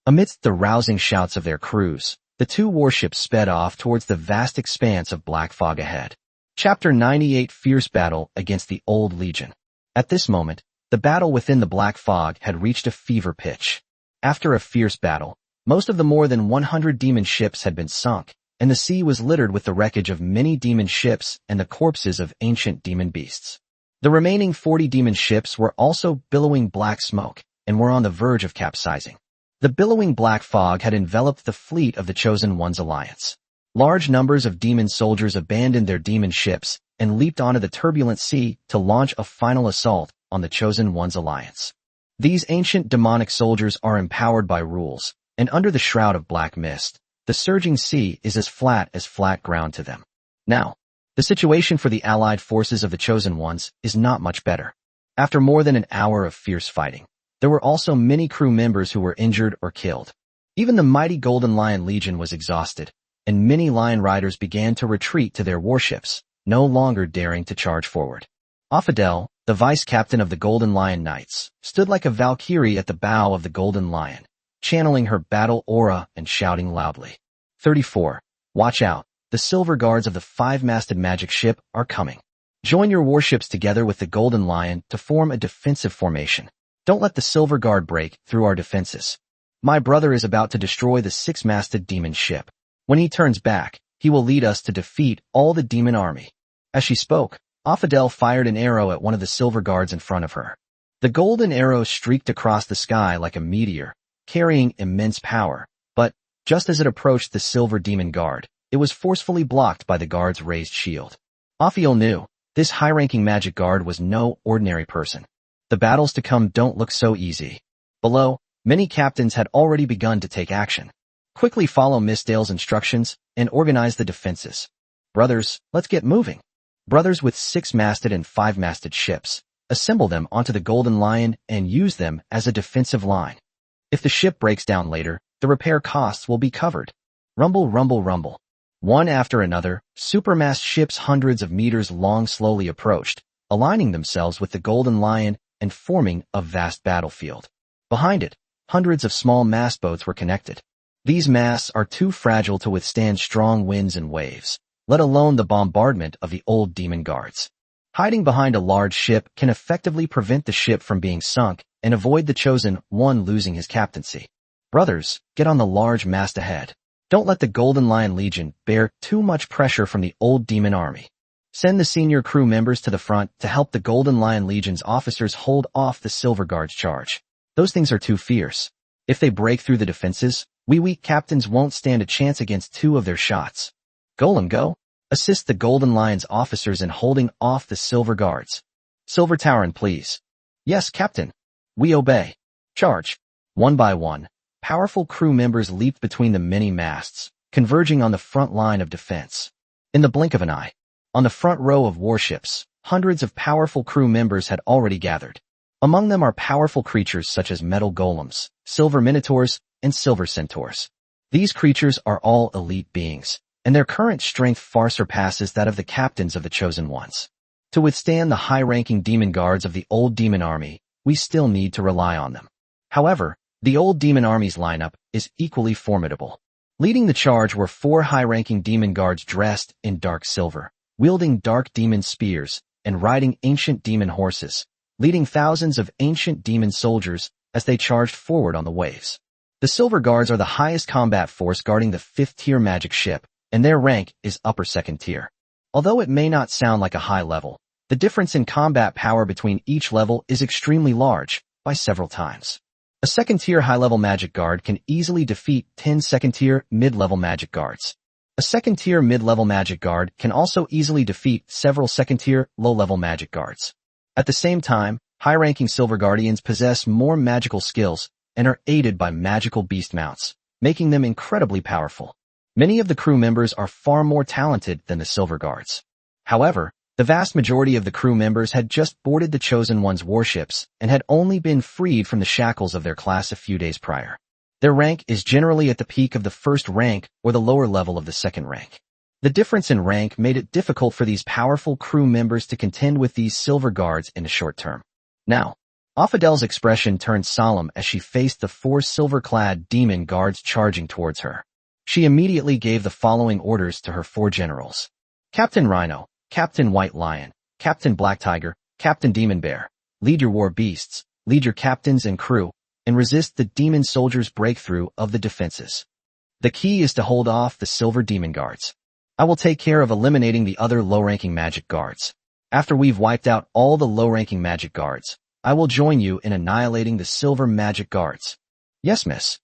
Speaker 1: Amidst the rousing shouts of their crews, the 2 warships sped off towards the vast expanse of black fog ahead. Chapter 98 Fierce Battle Against the Old Legion. At this moment, the battle within the black fog had reached a fever pitch. After a fierce battle, most of the more than 100 demon ships had been sunk, and the sea was littered with the wreckage of many demon ships and the corpses of ancient demon beasts. The remaining 40 demon ships were also billowing black smoke, and were on the verge of capsizing. The billowing black fog had enveloped the fleet of the Chosen One's alliance. Large numbers of demon soldiers abandoned their demon ships and leaped onto the turbulent sea to launch a final assault on the Chosen One's alliance. These ancient demonic soldiers are empowered by rules, and under the shroud of black mist, the surging sea is as flat ground to them. Now, the situation for the allied forces of the Chosen Ones is not much better. After more than an hour of fierce fighting, there were also many crew members who were injured or killed. Even the mighty Golden Lion Legion was exhausted, and many Lion Riders began to retreat to their warships, no longer daring to charge forward. Ophiel, the vice-captain of the Golden Lion Knights, stood like a Valkyrie at the bow of the Golden Lion, channeling her battle aura and shouting loudly. 34. Watch out, the silver guards of the five-masted magic ship are coming. Join your warships together with the Golden Lion to form a defensive formation. Don't let the silver guard break through our defenses. My brother is about to destroy the six-masted demon ship. When he turns back, he will lead us to defeat all the demon army. As she spoke, Ophiel fired an arrow at one of the silver guards in front of her. The golden arrow streaked across the sky like a meteor, carrying immense power, but, just as it approached the silver demon guard, it was forcefully blocked by the guard's raised shield. Ophiel knew, this high-ranking magic guard was no ordinary person. The battles to come don't look so easy. Below, many captains had already begun to take action. Quickly follow Miss Dale's instructions and organize the defenses. Brothers, let's get moving. Brothers with six-masted and five-masted ships, assemble them onto the Golden Lion and use them as a defensive line. If the ship breaks down later, the repair costs will be covered. Rumble, rumble, rumble. One after another, supermast ships hundreds of meters long slowly approached, aligning themselves with the Golden Lion and forming a vast battlefield. Behind it, hundreds of small mast boats were connected. These masts are too fragile to withstand strong winds and waves, let alone the bombardment of the old demon guards. Hiding behind a large ship can effectively prevent the ship from being sunk and avoid the Chosen One losing his captaincy. Brothers, get on the large mast ahead. Don't let the Golden Lion Legion bear too much pressure from the old demon army. Send the senior crew members to the front to help the Golden Lion Legion's officers hold off the Silver Guard's charge. Those things are too fierce. If they break through the defenses, we weak captains won't stand a chance against two of their shots. Golem, go. Assist the Golden Lion's officers in holding off the Silver Guards. Silver Tauren, please. Yes, Captain. We obey. Charge. One by one, powerful crew members leaped between the many masts, converging on the front line of defense. In the blink of an eye, on the front row of warships, hundreds of powerful crew members had already gathered. Among them are powerful creatures such as metal golems, silver minotaurs, and silver centaurs. These creatures are all elite beings, and their current strength far surpasses that of the captains of the Chosen Ones. To withstand the high-ranking demon guards of the old demon army, we still need to rely on them. However, the old demon army's lineup is equally formidable. Leading the charge were four high-ranking demon guards dressed in dark silver, wielding dark demon spears, and riding ancient demon horses, leading thousands of ancient demon soldiers as they charged forward on the waves. The Silver Guards are the highest combat force guarding the 5th-tier magic ship, and their rank is upper 2nd tier. Although it may not sound like a high level, the difference in combat power between each level is extremely large, by several times. A 2nd-tier high-level magic guard can easily defeat 10 2nd-tier mid-level magic guards. A 2nd-tier mid-level magic guard can also easily defeat several 2nd-tier low-level magic guards. At the same time, high-ranking Silver Guardians possess more magical skills and are aided by magical beast mounts, making them incredibly powerful. Many of the crew members are far more talented than the Silver Guards. However, the vast majority of the crew members had just boarded the Chosen One's warships and had only been freed from the shackles of their class a few days prior. Their rank is generally at the peak of the 1st rank or the lower level of the 2nd rank. The difference in rank made it difficult for these powerful crew members to contend with these Silver Guards in the short term. Now, Ophiel's expression turned solemn as she faced the 4 silver-clad demon guards charging towards her. She immediately gave the following orders to her 4 generals. Captain Rhino, Captain White Lion, Captain Black Tiger, Captain Demon Bear, lead your war beasts, lead your captains and crew, and resist the demon soldiers' breakthrough of the defenses. The key is to hold off the silver demon guards. I will take care of eliminating the other low-ranking magic guards. After we've wiped out all the low-ranking magic guards, I will join you in annihilating the silver magic guards. Yes, miss.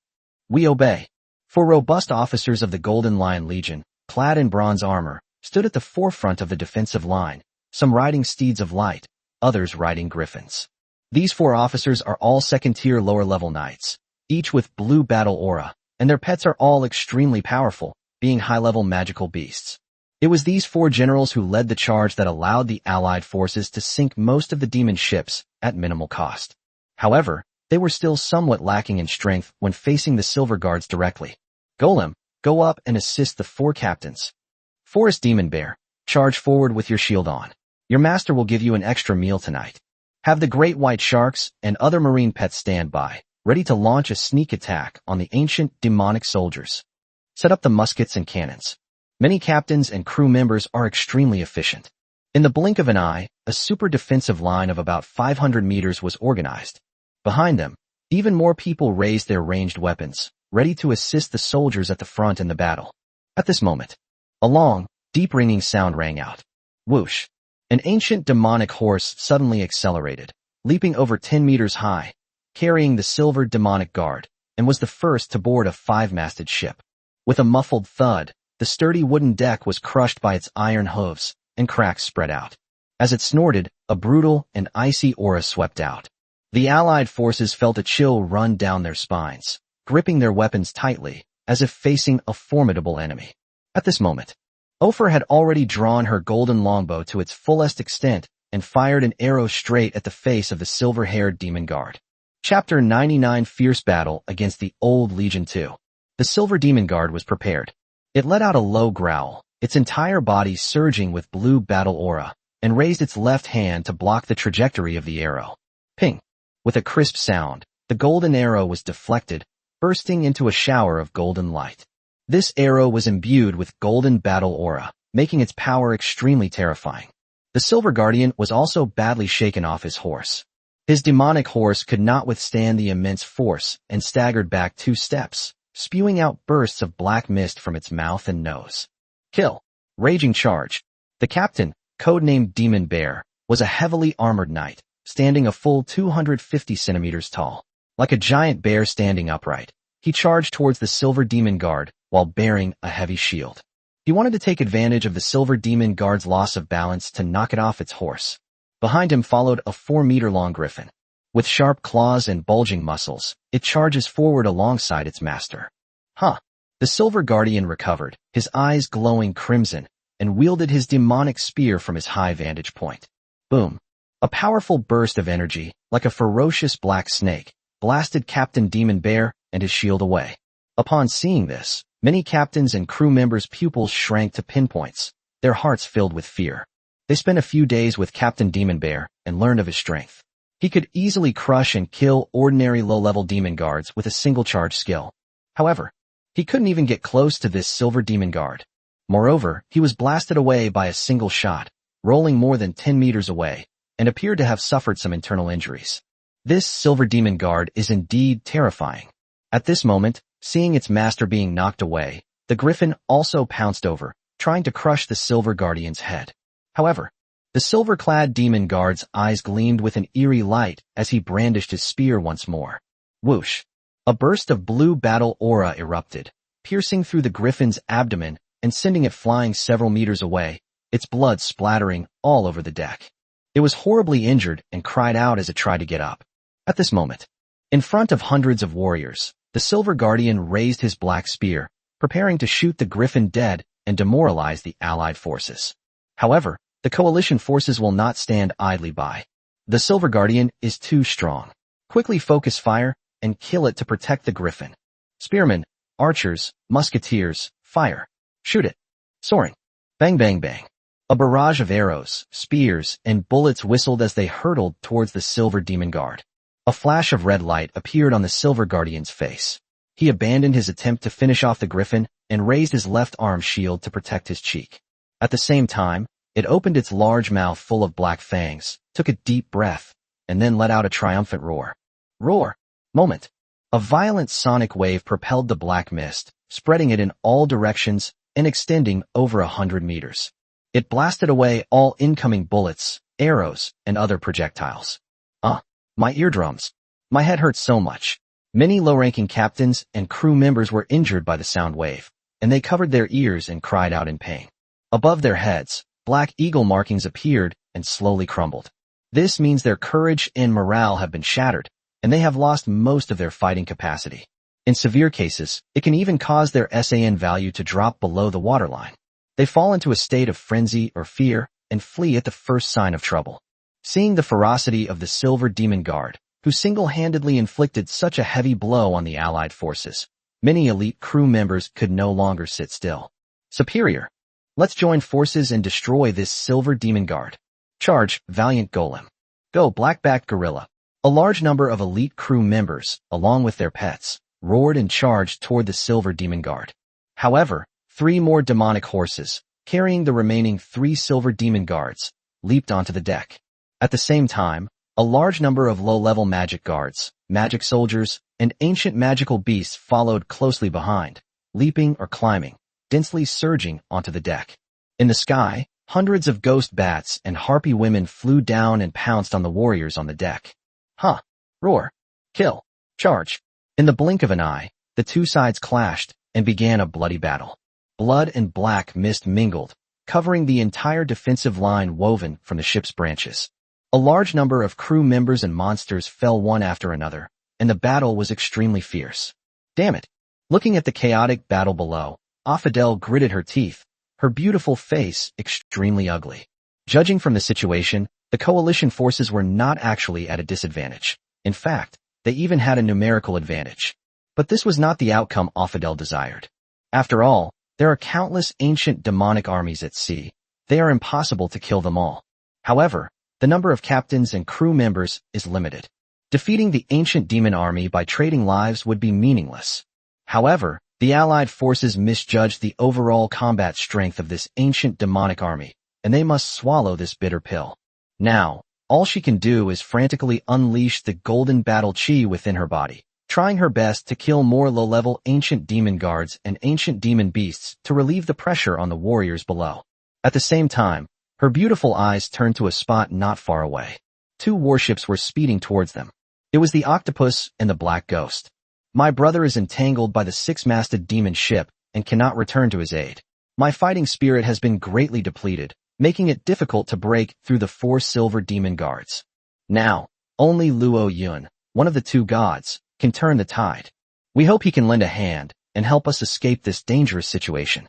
Speaker 1: We obey. For robust officers of the Golden Lion Legion, clad in bronze armor, stood at the forefront of the defensive line, some riding steeds of light, others riding griffins. These 4 officers are all second-tier lower-level knights, each with blue battle aura, and their pets are all extremely powerful, being high-level magical beasts. It was these 4 generals who led the charge that allowed the Allied forces to sink most of the demon ships at minimal cost. However, they were still somewhat lacking in strength when facing the Silver Guards directly. Golem, go up and assist the 4 captains. Forest Demon Bear, charge forward with your shield on. Your master will give you an extra meal tonight. Have the great white sharks and other marine pets stand by, ready to launch a sneak attack on the ancient demonic soldiers. Set up the muskets and cannons. Many captains and crew members are extremely efficient. In the blink of an eye, a super defensive line of about 500 meters was organized. Behind them, even more people raised their ranged weapons, ready to assist the soldiers at the front in the battle. At this moment, a long, deep-ringing sound rang out. Whoosh! An ancient demonic horse suddenly accelerated, leaping over 10 meters high, carrying the silver demonic guard, and was the first to board a 5-masted ship. With a muffled thud, the sturdy wooden deck was crushed by its iron hooves, and cracks spread out. As it snorted, a brutal and icy aura swept out. The Allied forces felt a chill run down their spines, gripping their weapons tightly, as if facing a formidable enemy. At this moment, Ophir had already drawn her golden longbow to its fullest extent and fired an arrow straight at the face of the silver-haired demon guard. Chapter 99 Fierce Battle Against the Old Legion 2. The silver demon guard was prepared. It let out a low growl, its entire body surging with blue battle aura, and raised its left hand to block the trajectory of the arrow. Ping! With a crisp sound, the golden arrow was deflected, bursting into a shower of golden light. This arrow was imbued with golden battle aura, making its power extremely terrifying. The Silver Guardian was also badly shaken off his horse. His demonic horse could not withstand the immense force and staggered back 2 steps, spewing out bursts of black mist from its mouth and nose. Kill! Raging charge. The captain, codenamed Demon Bear, was a heavily armored knight, standing a full 250 centimeters tall. Like a giant bear standing upright, he charged towards the Silver Demon Guard while bearing a heavy shield. He wanted to take advantage of the Silver Demon Guard's loss of balance to knock it off its horse. Behind him followed a 4-meter-long griffin. With sharp claws and bulging muscles, it charges forward alongside its master. The Silver Guardian recovered, his eyes glowing crimson, and wielded his demonic spear from his high vantage point. Boom! A powerful burst of energy, like a ferocious black snake, blasted Captain Demon Bear and his shield away. Upon seeing this, many captains and crew members' pupils shrank to pinpoints, their hearts filled with fear. They spent a few days with Captain Demon Bear and learned of his strength. He could easily crush and kill ordinary low-level demon guards with a single charge skill. However, he couldn't even get close to this silver demon guard. Moreover, he was blasted away by a single shot, rolling more than 10 meters away, and appeared to have suffered some internal injuries. This silver demon guard is indeed terrifying. At this moment, seeing its master being knocked away, the griffin also pounced over, trying to crush the Silver Guardian's head. However, the silver-clad demon guard's eyes gleamed with an eerie light as he brandished his spear once more. Whoosh! A burst of blue battle aura erupted, piercing through the griffin's abdomen and sending it flying several meters away, its blood splattering all over the deck. It was horribly injured and cried out as it tried to get up. At this moment, in front of hundreds of warriors, the Silver Guardian raised his black spear, preparing to shoot the griffin dead and demoralize the Allied forces. However, the coalition forces will not stand idly by. The Silver Guardian is too strong. Quickly focus fire and kill it to protect the griffin. Spearmen, archers, musketeers, fire. Shoot it. Soaring. Bang bang bang. A barrage of arrows, spears, and bullets whistled as they hurtled towards the Silver Demon Guard. A flash of red light appeared on the Silver Guardian's face. He abandoned his attempt to finish off the griffin and raised his left arm shield to protect his cheek. At the same time, it opened its large mouth full of black fangs, took a deep breath, and then let out a triumphant roar. Roar! Moment. A violent sonic wave propelled the black mist, spreading it in all directions and extending over 100 meters. It blasted away all incoming bullets, arrows, and other projectiles. My eardrums. My head hurts so much. Many low-ranking captains and crew members were injured by the sound wave, and they covered their ears and cried out in pain. Above their heads, black eagle markings appeared and slowly crumbled. This means their courage and morale have been shattered, and they have lost most of their fighting capacity. In severe cases, it can even cause their SAN value to drop below the waterline. They fall into a state of frenzy or fear and flee at the first sign of trouble. Seeing the ferocity of the Silver Demon Guard, who single-handedly inflicted such a heavy blow on the Allied forces, many elite crew members could no longer sit still. Superior, let's join forces and destroy this Silver Demon Guard. Charge, Valiant Golem. Go, Black-backed Gorilla. A large number of elite crew members, along with their pets, roared and charged toward the Silver Demon Guard. However, 3 more demonic horses, carrying the remaining 3 Silver Demon Guards, leaped onto the deck. At the same time, a large number of low-level magic guards, magic soldiers, and ancient magical beasts followed closely behind, leaping or climbing, densely surging onto the deck. In the sky, hundreds of ghost bats and harpy women flew down and pounced on the warriors on the deck. Huh! Roar! Kill! Charge! In the blink of an eye, the 2 sides clashed and began a bloody battle. Blood and black mist mingled, covering the entire defensive line woven from the ship's branches. A large number of crew members and monsters fell one after another, and the battle was extremely fierce. Damn it! Looking at the chaotic battle below, Affadel gritted her teeth, her beautiful face extremely ugly. Judging from the situation, the coalition forces were not actually at a disadvantage. In fact, they even had a numerical advantage. But this was not the outcome Affadel desired. After all, there are countless ancient demonic armies at sea. They are impossible to kill them all. However, the number of captains and crew members is limited. Defeating the ancient demon army by trading lives would be meaningless. However, the Allied forces misjudged the overall combat strength of this ancient demonic army, and they must swallow this bitter pill. Now, all she can do is frantically unleash the golden battle chi within her body, trying her best to kill more low-level ancient demon guards and ancient demon beasts to relieve the pressure on the warriors below. At the same time, her beautiful eyes turned to a spot not far away. 2 warships were speeding towards them. It was the Octopus and the Black Ghost. My brother is entangled by the 6-masted demon ship and cannot return to his aid. My fighting spirit has been greatly depleted, making it difficult to break through the 4 silver demon guards. Now, only Luo Yun, one of the 2 gods, can turn the tide. We hope he can lend a hand and help us escape this dangerous situation.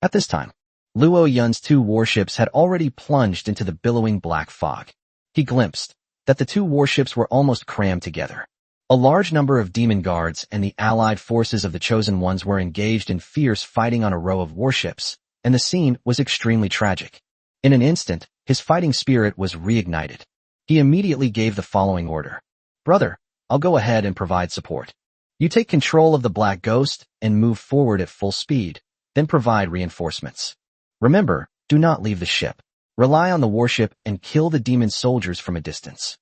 Speaker 1: At this time, Luo Yun's 2 warships had already plunged into the billowing black fog. He glimpsed that the 2 warships were almost crammed together. A large number of demon guards and the allied forces of the Chosen Ones were engaged in fierce fighting on a row of warships, and the scene was extremely tragic. In an instant, his fighting spirit was reignited. He immediately gave the following order. Brother, I'll go ahead and provide support. You take control of the Black Ghost and move forward at full speed, then provide reinforcements. Remember, do not leave the ship. Rely on the warship and kill the demon soldiers from a distance.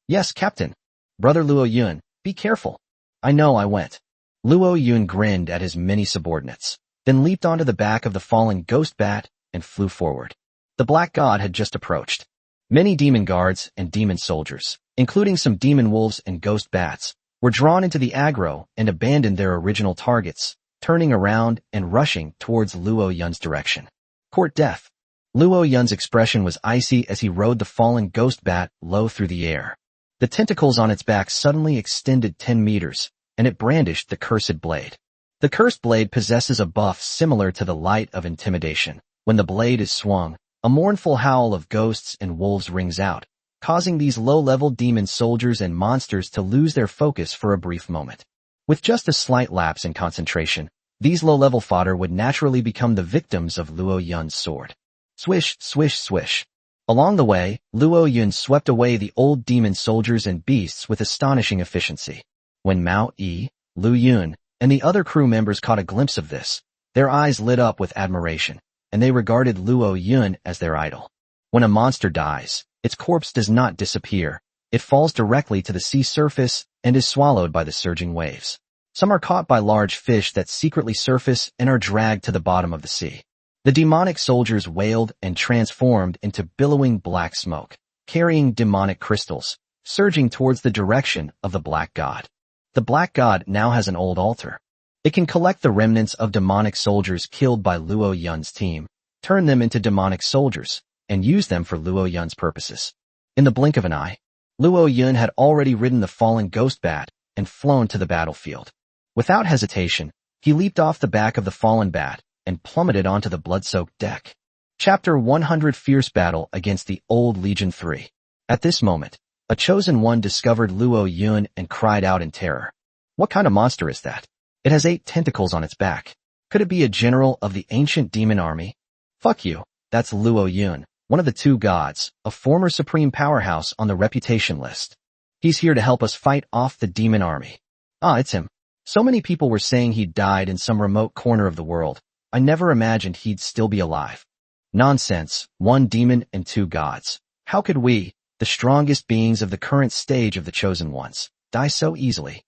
Speaker 1: Yes, Captain. Brother Luo Yun, be careful. I know I went. Luo Yun grinned at his many subordinates, then leaped onto the back of the fallen ghost bat and flew forward. The Black God had just approached. Many demon guards and demon soldiers, including some demon wolves and ghost bats, were drawn into the aggro and abandoned their original targets, turning around and rushing towards Luo Yun's direction. Court death. Luo Yun's expression was icy as he rode the fallen ghost bat low through the air. The tentacles on its back suddenly extended 10 meters, and it brandished the cursed blade. The cursed blade possesses a buff similar to the light of intimidation. When the blade is swung, a mournful howl of ghosts and wolves rings out, causing these low-level demon soldiers and monsters to lose their focus for a brief moment. With just a slight lapse in concentration, these low-level fodder would naturally become the victims of Luo Yun's sword. Swish, swish, swish. Along the way, Luo Yun swept away the old demon soldiers and beasts with astonishing efficiency. When Mao Yi, Lu Yun, and the other crew members caught a glimpse of this, their eyes lit up with admiration, and they regarded Luo Yun as their idol. When a monster dies, its corpse does not disappear. It falls directly to the sea surface and is swallowed by the surging waves. Some are caught by large fish that secretly surface and are dragged to the bottom of the sea. The demonic soldiers wailed and transformed into billowing black smoke, carrying demonic crystals, surging towards the direction of the Black God. The Black God now has an old altar. It can collect the remnants of demonic soldiers killed by Luo Yun's team, turn them into demonic soldiers, and use them for Luo Yun's purposes. In the blink of an eye, Luo Yun had already ridden the fallen ghost bat and flown to the battlefield. Without hesitation, he leaped off the back of the fallen bat and plummeted onto the blood-soaked deck. Chapter 100 Fierce Battle Against the Old Legion 3. At this moment, a chosen one discovered Luo Yun and cried out in terror. What kind of monster is that? It has 8 tentacles on its back. Could it be a general of the ancient demon army? Fuck you, that's Luo Yun, one of the 2 gods, a former supreme powerhouse on the reputation list. He's here to help us fight off the demon army. Ah, it's him. So many people were saying he died in some remote corner of the world. I never imagined he'd still be alive. Nonsense, 1 demon and 2 gods. How could we, the strongest beings of the current stage of the chosen ones, die so easily?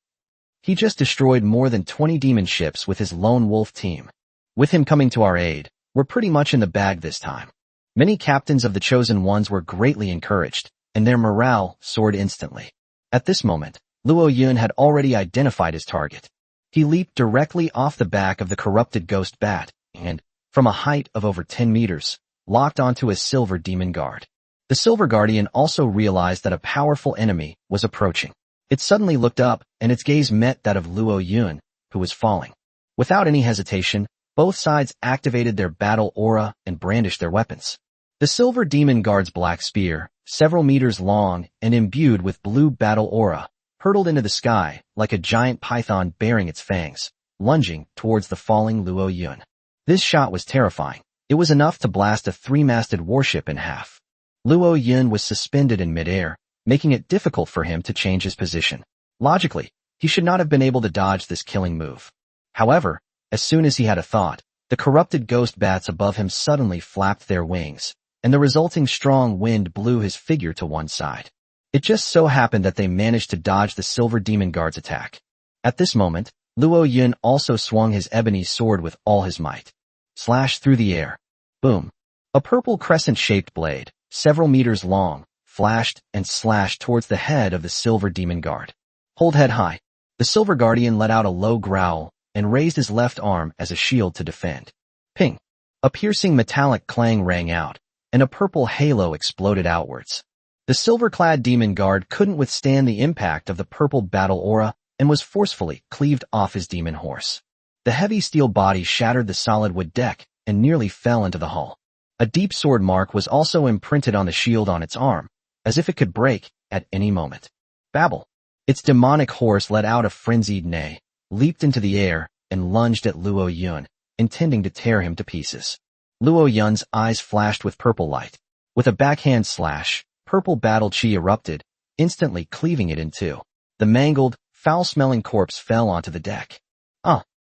Speaker 1: He just destroyed more than 20 demon ships with his lone wolf team. With him coming to our aid, we're pretty much in the bag this time. Many captains of the chosen ones were greatly encouraged, and their morale soared instantly. At this moment, Luo Yun had already identified his target. He leaped directly off the back of the corrupted ghost bat, and, from a height of over 10 meters, locked onto a silver demon guard. The silver guardian also realized that a powerful enemy was approaching. It suddenly looked up, and its gaze met that of Luo Yun, who was falling. Without any hesitation, both sides activated their battle aura and brandished their weapons. The silver demon guard's black spear, several meters long and imbued with blue battle aura, hurtled into the sky like a giant python bearing its fangs, lunging towards the falling Luo Yun. This shot was terrifying. It was enough to blast a 3-masted warship in half. Luo Yun was suspended in midair, making it difficult for him to change his position. Logically, he should not have been able to dodge this killing move. However, as soon as he had a thought, the corrupted ghost bats above him suddenly flapped their wings, and the resulting strong wind blew his figure to one side. It just so happened that they managed to dodge the silver demon guard's attack. At this moment, Luo Yun also swung his ebony sword with all his might. Slash through the air. Boom. A purple crescent-shaped blade, several meters long, flashed and slashed towards the head of the silver demon guard. Hold head high. The silver guardian let out a low growl and raised his left arm as a shield to defend. Ping. A piercing metallic clang rang out, and a purple halo exploded outwards. The silver-clad demon guard couldn't withstand the impact of the purple battle aura and was forcefully cleaved off his demon horse. The heavy steel body shattered the solid wood deck and nearly fell into the hull. A deep sword mark was also imprinted on the shield on its arm, as if it could break at any moment. Babble. Its demonic horse let out a frenzied neigh, leaped into the air, and lunged at Luo Yun, intending to tear him to pieces. Luo Yun's eyes flashed with purple light. With a backhand slash, purple battle chi erupted, instantly cleaving it in 2. The mangled, foul-smelling corpse fell onto the deck.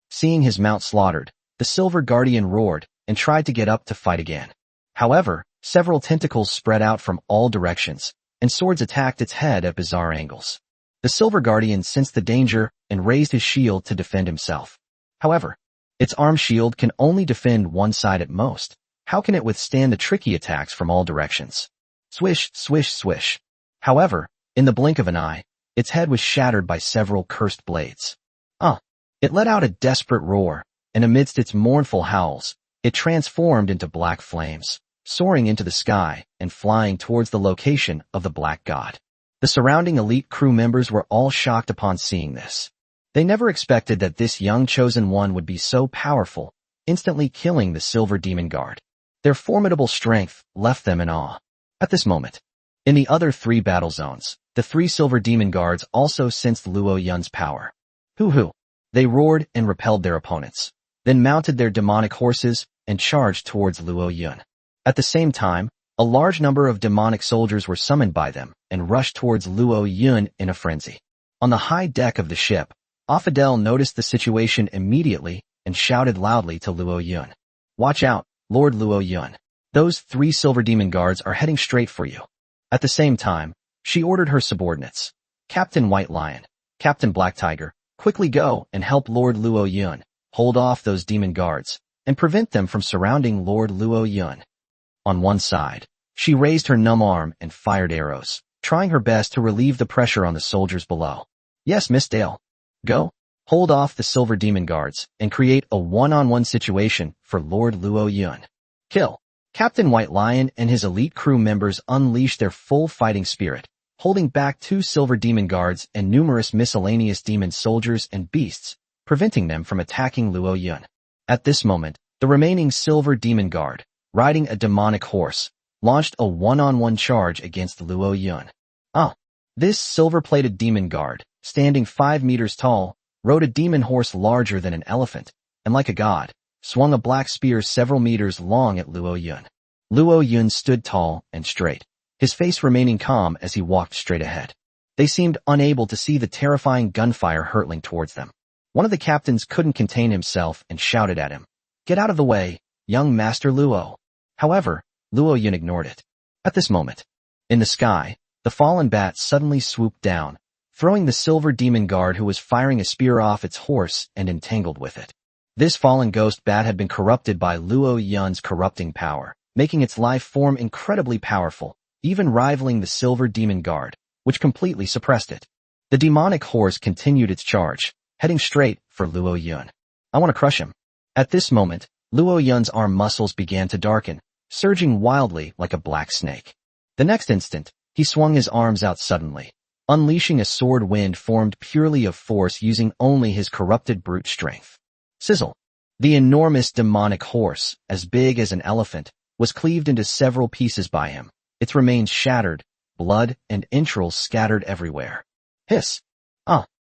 Speaker 1: Seeing his mount slaughtered, the silver guardian roared and tried to get up to fight again. However, several tentacles spread out from all directions, and swords attacked its head at bizarre angles. The silver guardian sensed the danger and raised his shield to defend himself. However, its arm shield can only defend one side at most. How can it withstand the tricky attacks from all directions? Swish, swish, swish. However, in the blink of an eye, its head was shattered by several cursed blades. It let out a desperate roar, and amidst its mournful howls, it transformed into black flames, soaring into the sky and flying towards the location of the Black God. The surrounding elite crew members were all shocked upon seeing this. They never expected that this young chosen one would be so powerful, instantly killing the silver demon guard. Their formidable strength left them in awe. At this moment, in the other 3 battle zones, the 3 silver demon guards also sensed Luo Yun's power. Hoo-hoo! They roared and repelled their opponents, then mounted their demonic horses and charged towards Luo Yun. At the same time, a large number of demonic soldiers were summoned by them and rushed towards Luo Yun in a frenzy. On the high deck of the ship, Afadel noticed the situation immediately and shouted loudly to Luo Yun. Watch out, Lord Luo Yun. Those 3 silver demon guards are heading straight for you. At the same time, she ordered her subordinates. Captain White Lion, Captain Black Tiger, quickly go and help Lord Luo Yun, hold off those demon guards, and prevent them from surrounding Lord Luo Yun. On one side, she raised her numb arm and fired arrows, trying her best to relieve the pressure on the soldiers below. Yes, Miss Dale. Go. hold off the Silver Demon Guards, and create a one-on-one situation for Lord Luo Yun. Kill. Captain White Lion and his elite crew members unleash their full fighting spirit, holding back 2 Silver Demon Guards and numerous miscellaneous demon soldiers and beasts, preventing them from attacking Luo Yun. At this moment, the remaining Silver Demon Guard, riding a demonic horse, launched a one-on-one charge against Luo Yun. This silver-plated demon guard, standing 5 meters tall, rode a demon horse larger than an elephant, and like a god, swung a black spear several meters long at Luo Yun. Luo Yun stood tall and straight, his face remaining calm as he walked straight ahead. They seemed unable to see the terrifying gunfire hurtling towards them. One of the captains couldn't contain himself and shouted at him, "Get out of the way, young Master Luo." However, Luo Yun ignored it. At this moment, in the sky, the fallen bat suddenly swooped down, throwing the Silver Demon Guard who was firing a spear off its horse and entangled with it. This fallen ghost bat had been corrupted by Luo Yun's corrupting power, making its life form incredibly powerful, even rivaling the Silver Demon Guard, which completely suppressed it. The demonic horse continued its charge, heading straight for Luo Yun. "I want to crush him." At this moment, Luo Yun's arm muscles began to darken, surging wildly like a black snake. The next instant, he swung his arms out suddenly, unleashing a sword wind formed purely of force using only his corrupted brute strength. Sizzle. The enormous demonic horse, as big as an elephant, was cleaved into several pieces by him, its remains shattered, blood and entrails scattered everywhere. Hiss.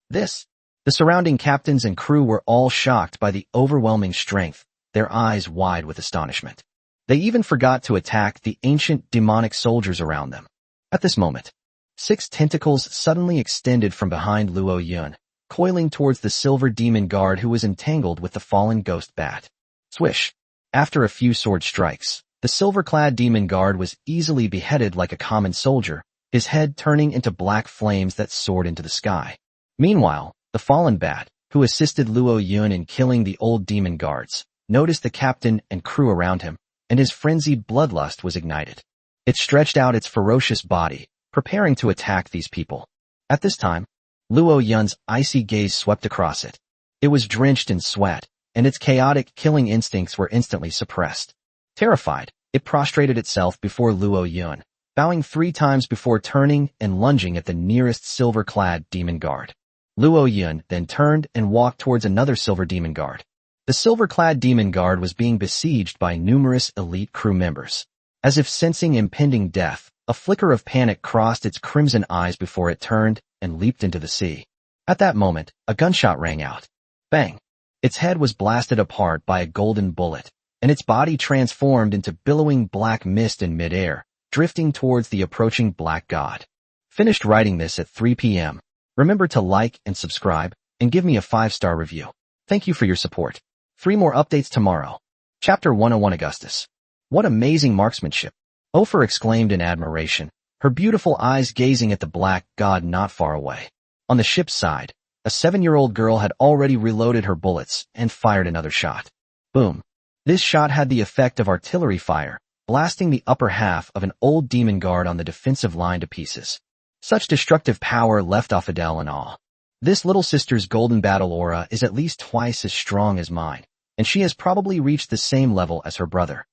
Speaker 1: This. The surrounding captains and crew were all shocked by the overwhelming strength, their eyes wide with astonishment. They even forgot to attack the ancient demonic soldiers around them. At this moment, 6 tentacles suddenly extended from behind Luo Yun, coiling towards the Silver Demon Guard who was entangled with the fallen ghost bat. Swish. After a few sword strikes, the silver-clad demon guard was easily beheaded like a common soldier, his head turning into black flames that soared into the sky. Meanwhile, the fallen bat, who assisted Luo Yun in killing the old demon guards, noticed the captain and crew around him, and his frenzied bloodlust was ignited. It stretched out its ferocious body, preparing to attack these people. At this time, Luo Yun's icy gaze swept across it. It was drenched in sweat, and its chaotic killing instincts were instantly suppressed. Terrified, it prostrated itself before Luo Yun, bowing 3 times before turning and lunging at the nearest silver-clad demon guard. Luo Yun then turned and walked towards another Silver Demon Guard. The silver-clad demon guard was being besieged by numerous elite crew members. As if sensing impending death, a flicker of panic crossed its crimson eyes before it turned and leaped into the sea. At that moment, a gunshot rang out. Bang! Its head was blasted apart by a golden bullet, and its body transformed into billowing black mist in midair, drifting towards the approaching black god. Finished writing this at 3 p.m. Remember to like and subscribe, and give me a 5-star review. Thank you for your support. 3 more updates tomorrow. Chapter 101 Augustus. What amazing marksmanship! Ophir exclaimed in admiration, her beautiful eyes gazing at the black god not far away. On the ship's side, a 7-year-old girl had already reloaded her bullets and fired another shot. Boom. This shot had the effect of artillery fire, blasting the upper half of an old demon guard on the defensive line to pieces. Such destructive power left Ophidiel in awe. This little sister's golden battle aura is at least twice as strong as mine, and she has probably reached the same level as her brother.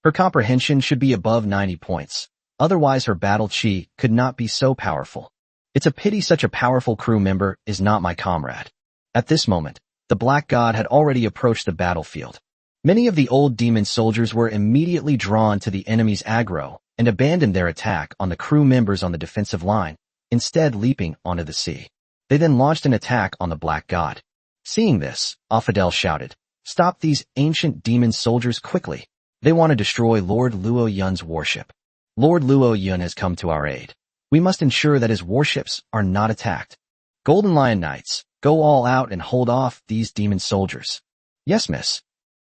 Speaker 1: Her comprehension should be above 90 points, otherwise her battle chi could not be so powerful. It's a pity such a powerful crew member is not my comrade. At this moment, the black god had already approached the battlefield. Many of the old demon soldiers were immediately drawn to the enemy's aggro and abandoned their attack on the crew members on the defensive line, instead leaping onto the sea. They then launched an attack on the black god. Seeing this, Ophidiel shouted, "Stop these ancient demon soldiers quickly. They want to destroy Lord Luo Yun's warship. Lord Luo Yun has come to our aid. We must ensure that his warships are not attacked. Golden Lion Knights, go all out and hold off these demon soldiers." "Yes, miss."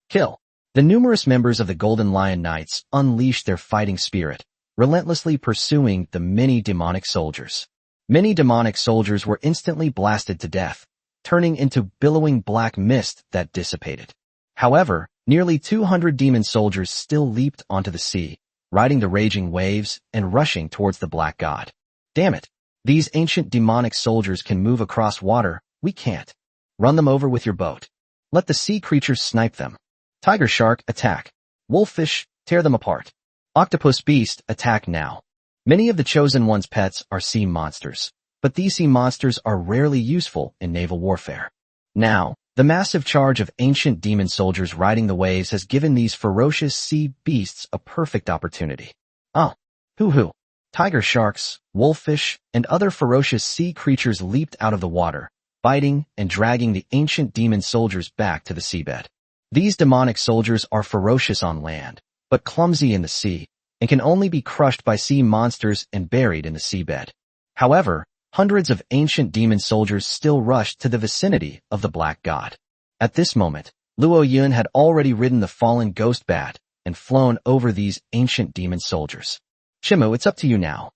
Speaker 1: Kill. The numerous members of the Golden Lion Knights unleashed their fighting spirit, relentlessly pursuing the many demonic soldiers. Many demonic soldiers were instantly blasted to death, turning into billowing black mist that dissipated. However, nearly 200 demon soldiers still leaped onto the sea, riding the raging waves and rushing towards the black god. "Damn it! These ancient demonic soldiers can move across water, we can't." Run them over with your boat. Let the sea creatures snipe them. Tiger shark, attack. Wolffish, tear them apart. Octopus beast, attack now. Many of the Chosen One's pets are sea monsters, but these sea monsters are rarely useful in naval warfare. Now, the massive charge of ancient demon soldiers riding the waves has given these ferocious sea beasts a perfect opportunity. Hoo-hoo. Tiger sharks, wolffish, and other ferocious sea creatures leaped out of the water, biting and dragging the ancient demon soldiers back to the seabed. These demonic soldiers are ferocious on land, but clumsy in the sea, and can only be crushed by sea monsters and buried in the seabed. However, hundreds of ancient demon soldiers still rushed to the vicinity of the Black God. At this moment, Luo Yun had already ridden the fallen ghost bat and flown over these ancient demon soldiers. Chimu, it's up to you now.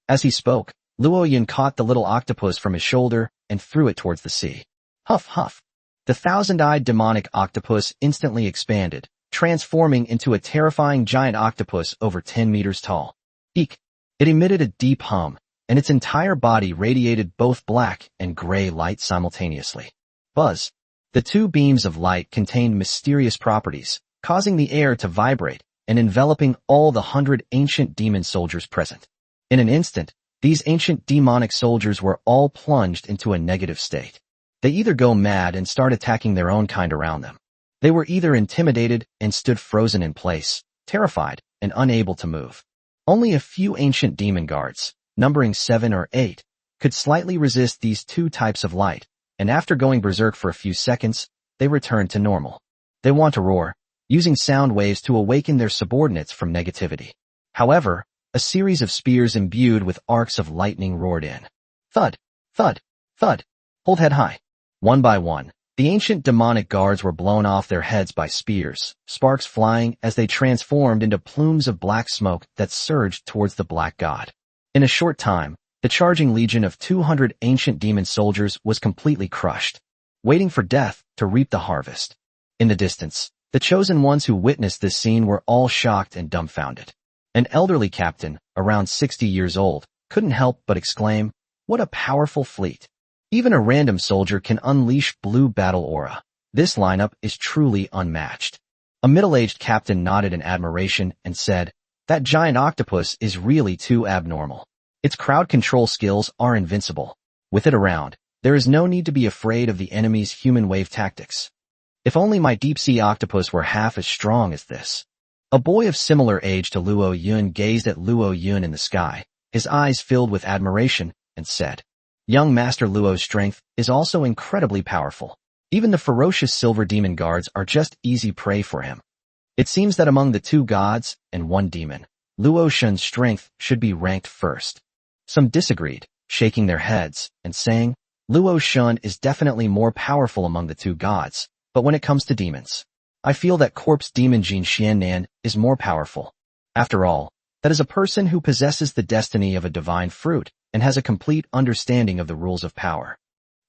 Speaker 1: As he spoke, Luo Yun caught the little octopus from his shoulder and threw it towards the sea. Huff, huff. The thousand-eyed demonic octopus instantly expanded, transforming into a terrifying giant octopus over 10 meters tall. Eek! It emitted a deep hum, and its entire body radiated both black and gray light simultaneously. Buzz! The two beams of light contained mysterious properties, causing the air to vibrate and enveloping all the 100 ancient demon soldiers present. In an instant, these ancient demonic soldiers were all plunged into a negative state. They either go mad and start attacking their own kind around them. They were either intimidated and stood frozen in place, terrified and unable to move. Only a few ancient demon guards, numbering 7 or 8, could slightly resist these two types of light, and after going berserk for a few seconds, they returned to normal. They want to roar, using sound waves to awaken their subordinates from negativity. However, a series of spears imbued with arcs of lightning roared in. Thud, thud, thud. Hold head high. One by one, the ancient demonic guards were blown off their heads by spears, sparks flying as they transformed into plumes of black smoke that surged towards the Black God. In a short time, the charging legion of 200 ancient demon soldiers was completely crushed, waiting for death to reap the harvest. In the distance, the chosen ones who witnessed this scene were all shocked and dumbfounded. An elderly captain, around 60 years old, couldn't help but exclaim, "What a powerful fleet! Even a random soldier can unleash blue battle aura. This lineup is truly unmatched." A middle-aged captain nodded in admiration and said, "That giant octopus is really too abnormal. Its crowd control skills are invincible. With it around, there is no need to be afraid of the enemy's human wave tactics. If only my deep-sea octopus were half as strong as this." A boy of similar age to Luo Yun gazed at Luo Yun in the sky, his eyes filled with admiration, and said, "Young Master Luo's strength is also incredibly powerful. Even the ferocious silver demon guards are just easy prey for him. It seems that among the 2 gods and 1 demon, Luo Shun's strength should be ranked first." Some disagreed, shaking their heads and saying, "Luo Shun is definitely more powerful among the 2 gods, but when it comes to demons, I feel that corpse demon Jin Xiannan is more powerful. After all, that is a person who possesses the destiny of a divine fruit and has a complete understanding of the rules of power.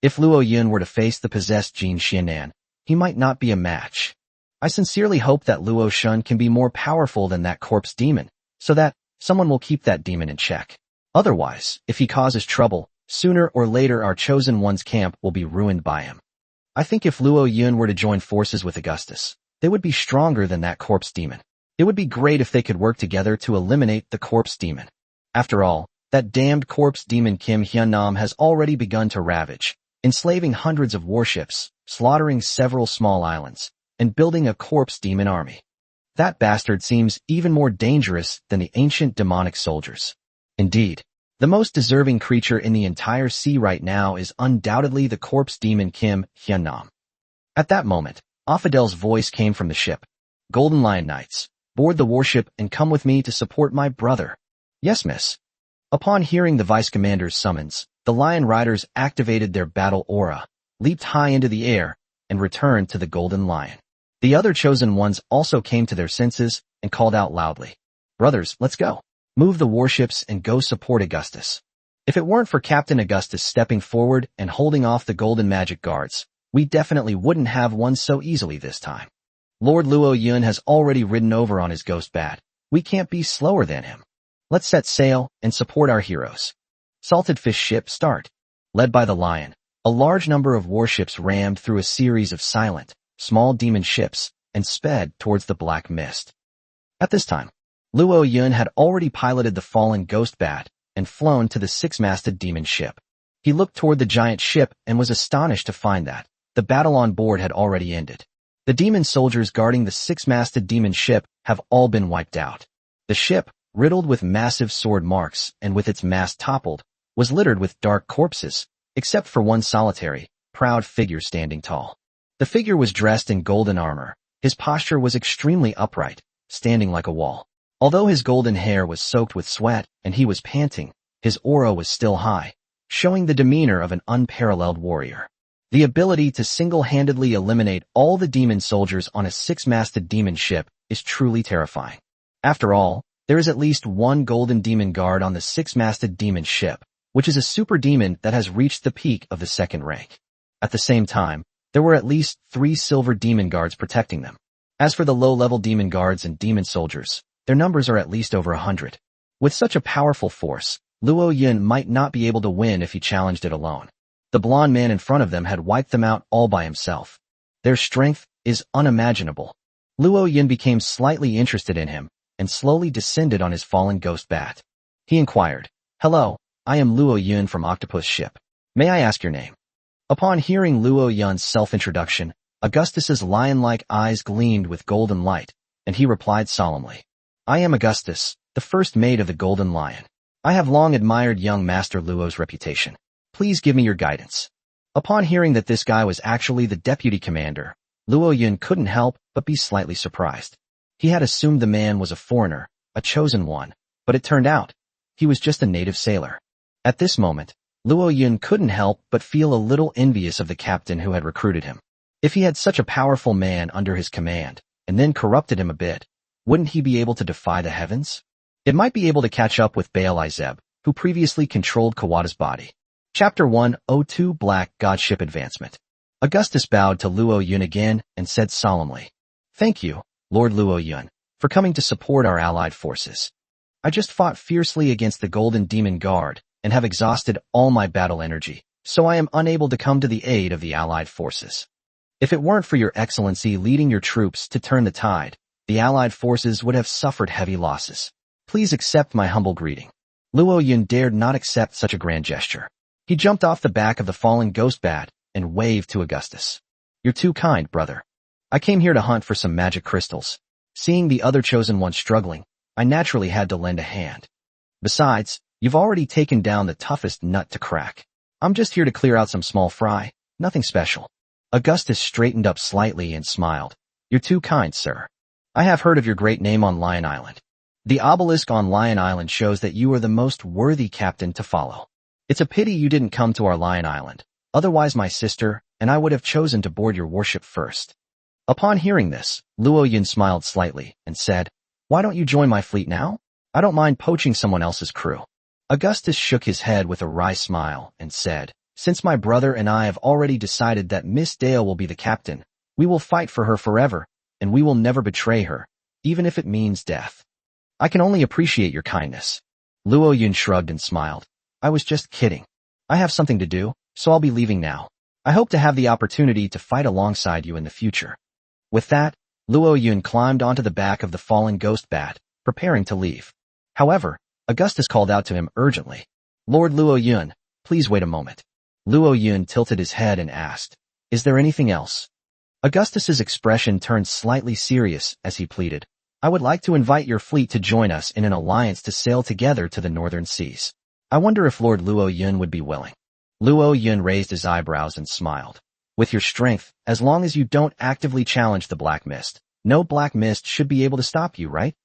Speaker 1: If Luo Yun were to face the possessed Jin Xiannan, he might not be a match. I sincerely hope that Luo Shun can be more powerful than that corpse demon, so that someone will keep that demon in check. Otherwise, if he causes trouble, sooner or later our chosen one's camp will be ruined by him. I think if Luo Yun were to join forces with Augustus, they would be stronger than that corpse demon. It would be great if they could work together to eliminate the corpse demon. After all, that damned corpse demon Kim Hyunnam has already begun to ravage, enslaving hundreds of warships, slaughtering several small islands, and building a corpse demon army. That bastard seems even more dangerous than the ancient demonic soldiers. Indeed, the most deserving creature in the entire sea right now is undoubtedly the corpse demon Kim Hyunnam. At that moment, Affidel's voice came from the ship. "Golden Lion Knights, board the warship and come with me to support my brother." "Yes, miss." Upon hearing the vice commander's summons, the Lion Riders activated their battle aura, leaped high into the air, and returned to the Golden Lion. The other chosen ones also came to their senses and called out loudly, "Brothers, let's go. Move the warships and go support Augustus." If it weren't for Captain Augustus stepping forward and holding off the Golden Magic Guards, we definitely wouldn't have won so easily this time. Lord Luo Yun has already ridden over on his ghost bat. We can't be slower than him. Let's set sail and support our heroes. Salted Fish ship start. Led by the Lion, A large number of warships rammed through a series of silent, small demon ships and sped towards the black mist. At this time, Luo Yun had already piloted the fallen ghost bat and flown to the six-masted demon ship. He looked toward the giant ship and was astonished to find that the battle on board had already ended. The demon soldiers guarding the six-masted demon ship have all been wiped out. The ship, riddled with massive sword marks and with its mast toppled, was littered with dark corpses, except for one solitary, proud figure standing tall. The figure was dressed in golden armor. His posture was extremely upright, standing like a wall. Although his golden hair was soaked with sweat and he was panting, his aura was still high, showing the demeanor of an unparalleled warrior. The ability to single-handedly eliminate all the demon soldiers on a six-masted demon ship is truly terrifying. After all, there is at least one golden demon guard on the six-masted demon ship, which is a super demon that has reached the peak of the second rank. At the same time, there were at least 3 silver demon guards protecting them. As for the low-level demon guards and demon soldiers, their numbers are at least over 100. With such a powerful force, Luo Yun might not be able to win if he challenged it alone. The blonde man in front of them had wiped them out all by himself. Their strength is unimaginable. Luo Yun became slightly interested in him and slowly descended on his fallen ghost bat. He inquired, "Hello, I am Luo Yun from Octopus ship. May I ask your name?" Upon hearing Luo Yun's self-introduction, Augustus's lion-like eyes gleamed with golden light, and he replied solemnly, "I am Augustus, the first mate of the Golden Lion. I have long admired young Master Luo's reputation. Please give me your guidance." Upon hearing that this guy was actually the deputy commander, Luo Yun couldn't help but be slightly surprised. He had assumed the man was a foreigner, a chosen one, but it turned out he was just a native sailor. At this moment, Luo Yun couldn't help but feel a little envious of the captain who had recruited him. If he had such a powerful man under his command, and then corrupted him a bit, wouldn't he be able to defy the heavens? It might be able to catch up with Baal Izeb, who previously controlled Kawada's body. Chapter 102 Black Godship Advancement. Augustus bowed to Luo Yun again and said solemnly, "Thank you, Lord Luo Yun, for coming to support our allied forces. I just fought fiercely against the Golden Demon Guard and have exhausted all my battle energy, so I am unable to come to the aid of the allied forces. If it weren't for your excellency leading your troops to turn the tide, the allied forces would have suffered heavy losses. Please accept my humble greeting." Luo Yun dared not accept such a grand gesture. He jumped off the back of the fallen ghost bat and waved to Augustus. "You're too kind, brother. I came here to hunt for some magic crystals. Seeing the other chosen one struggling, I naturally had to lend a hand. Besides, you've already taken down the toughest nut to crack. I'm just here to clear out some small fry, nothing special." Augustus straightened up slightly and smiled. "You're too kind, sir. I have heard of your great name on Lion Island. The obelisk on Lion Island shows that you are the most worthy captain to follow. It's a pity you didn't come to our Lion Island. Otherwise my sister and I would have chosen to board your warship first." Upon hearing this, Luo Yun smiled slightly and said, "Why don't you join my fleet now? I don't mind poaching someone else's crew." Augustus shook his head with a wry smile and said, "Since my brother and I have already decided that Miss Dale will be the captain, we will fight for her forever, and we will never betray her, even if it means death." "I can only appreciate your kindness." Luo Yun shrugged and smiled. "I was just kidding. I have something to do, so I'll be leaving now. I hope to have the opportunity to fight alongside you in the future." With that, Luo Yun climbed onto the back of the fallen ghost bat, preparing to leave. However, Augustus called out to him urgently, "Lord Luo Yun, please wait a moment." Luo Yun tilted his head and asked, "Is there anything else?" Augustus's expression turned slightly serious as he pleaded, "I would like to invite your fleet to join us in an alliance to sail together to the northern seas. I wonder if Lord Luo Yun would be willing." Luo Yun raised his eyebrows and smiled. "With your strength, as long as you don't actively challenge the Black Mist, no Black Mist should be able to stop you, right?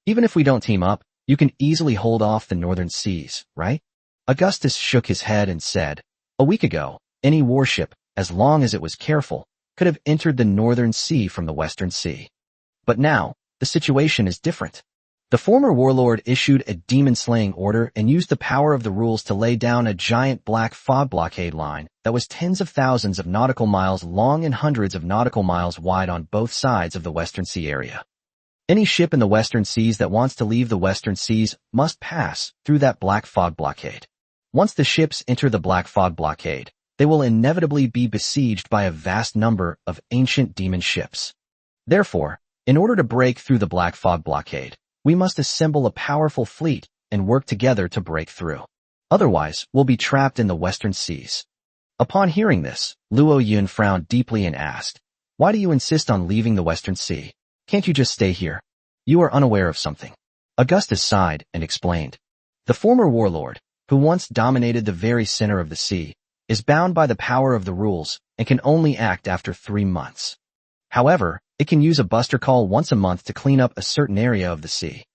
Speaker 1: Even if we don't team up, you can easily hold off the northern seas, right?" Augustus shook his head and said, "A week ago, any warship, as long as it was careful, could have entered the northern sea from the western sea. But now, the situation is different. The former warlord issued a demon-slaying order and used the power of the rules to lay down a giant black fog blockade line that was tens of thousands of nautical miles long and hundreds of nautical miles wide on both sides of the Western Sea area. Any ship in the Western Seas that wants to leave the Western Seas must pass through that black fog blockade. Once the ships enter the black fog blockade, they will inevitably be besieged by a vast number of ancient demon ships. Therefore, in order to break through the Black Fog blockade, we must assemble a powerful fleet and work together to break through. Otherwise, we'll be trapped in the western seas. Upon hearing this, Luo Yun frowned deeply and asked, "Why do you insist on leaving the western sea? Can't you just stay here? You are unaware of something." Augustus sighed and explained. The former warlord, who once dominated the very center of the sea, is bound by the power of the rules and can only act after 3 months. However, it can use a buster call once a month to clean up a certain area of the sea.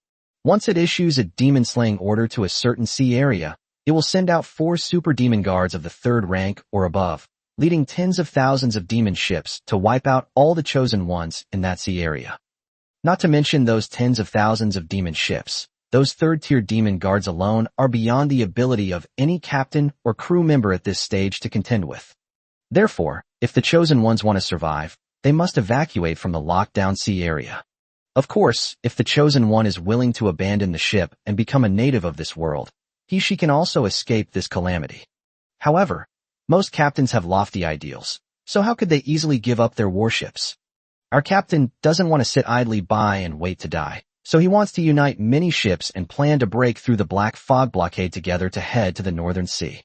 Speaker 1: Once it issues a demon-slaying order to a certain sea area, it will send out 4 super demon guards of the 3rd rank or above, leading tens of thousands of demon ships to wipe out all the chosen ones in that sea area. Not to mention those tens of thousands of demon ships, those 3rd-tier demon guards alone are beyond the ability of any captain or crew member at this stage to contend with. Therefore, if the chosen ones want to survive, they must evacuate from the lockdown sea area. Of course, if the chosen one is willing to abandon the ship and become a native of this world, she can also escape this calamity. However, most captains have lofty ideals, so how could they easily give up their warships? Our captain doesn't want to sit idly by and wait to die, so he wants to unite many ships and plan to break through the Black Fog blockade together to head to the Northern Sea.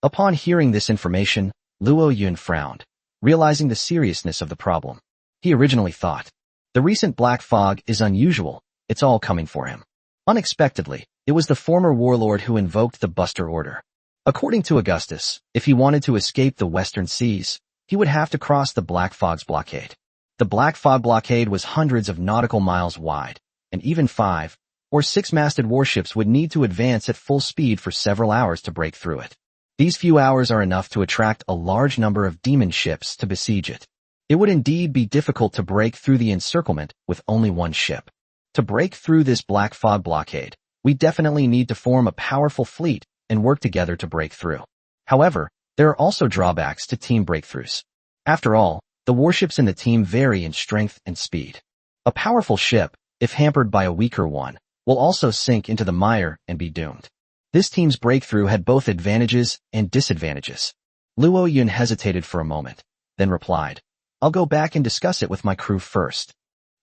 Speaker 1: Upon hearing this information, Luo Yun frowned, realizing the seriousness of the problem. He originally thought, the recent Black Fog is unusual, it's all coming for him. Unexpectedly, it was the former warlord who invoked the Buster Order. According to Augustus, if he wanted to escape the western seas, he would have to cross the Black Fog's blockade. The Black Fog blockade was hundreds of nautical miles wide, and even 5 or 6-masted warships would need to advance at full speed for several hours to break through it. These few hours are enough to attract a large number of demon ships to besiege it. It would indeed be difficult to break through the encirclement with only one ship. To break through this Black Fog blockade, we definitely need to form a powerful fleet and work together to break through. However, there are also drawbacks to team breakthroughs. After all, the warships in the team vary in strength and speed. A powerful ship, if hampered by a weaker one, will also sink into the mire and be doomed. This team's breakthrough had both advantages and disadvantages. Luo Yun hesitated for a moment, then replied, "I'll go back and discuss it with my crew first.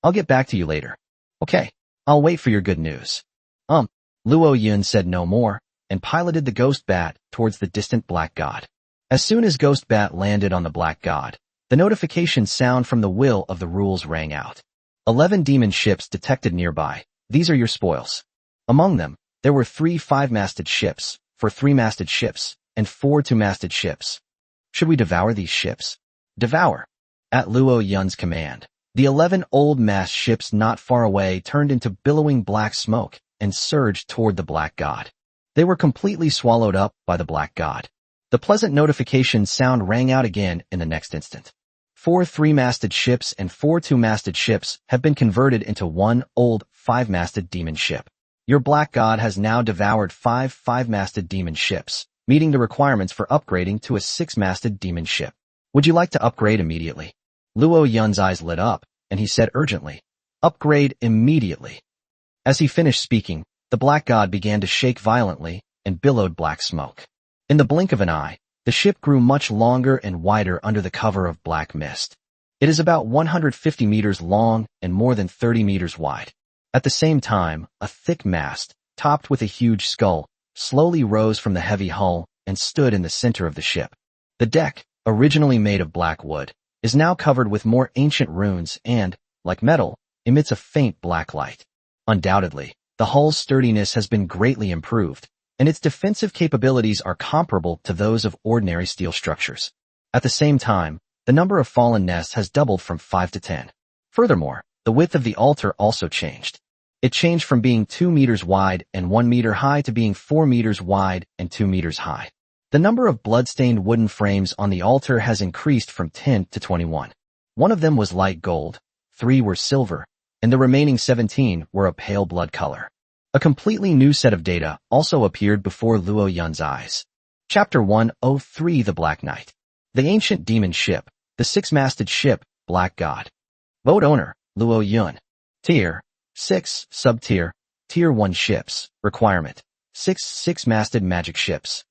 Speaker 1: I'll get back to you later." "Okay, I'll wait for your good news." Luo Yun said no more, and piloted the Ghost Bat towards the distant Black God. As soon as Ghost Bat landed on the Black God, the notification sound from the will of the rules rang out. 11 demon ships detected nearby. These are your spoils. Among them, there were 3 5-masted ships, 4 3-masted ships, and 4 2-masted ships. Should we devour these ships? Devour. At Luo Yun's command, the 11 old-mast ships not far away turned into billowing black smoke and surged toward the Black God. They were completely swallowed up by the Black God. The pleasant notification sound rang out again in the next instant. 4 3-masted ships and 4 2-masted ships have been converted into one old 5-masted demon ship. Your Black God has now devoured 5 5-masted demon ships, meeting the requirements for upgrading to a 6-masted demon ship. Would you like to upgrade immediately? Luo Yun's eyes lit up, and he said urgently, "Upgrade immediately." As he finished speaking, the Black God began to shake violently and billowed black smoke. In the blink of an eye, the ship grew much longer and wider under the cover of black mist. It is about 150 meters long and more than 30 meters wide. At the same time, a thick mast, topped with a huge skull, slowly rose from the heavy hull and stood in the center of the ship. The deck, originally made of black wood, is now covered with more ancient runes and, like metal, emits a faint black light. Undoubtedly, the hull's sturdiness has been greatly improved, and its defensive capabilities are comparable to those of ordinary steel structures. At the same time, the number of fallen nests has doubled from 5 to 10. Furthermore, the width of the altar also changed. It changed from being 2 meters wide and 1 meter high to being 4 meters wide and 2 meters high. The number of blood-stained wooden frames on the altar has increased from 10 to 21. One of them was light gold, 3 were silver, and the remaining 17 were a pale blood color. A completely new set of data also appeared before Luo Yun's eyes. Chapter 103 The Black Knight. The ancient demon ship, the 6-masted ship, Black God. Vote owner, Luo Yun. Tier, 6, sub-tier, Tier 1 ships, requirement, 6 6-masted magic ships.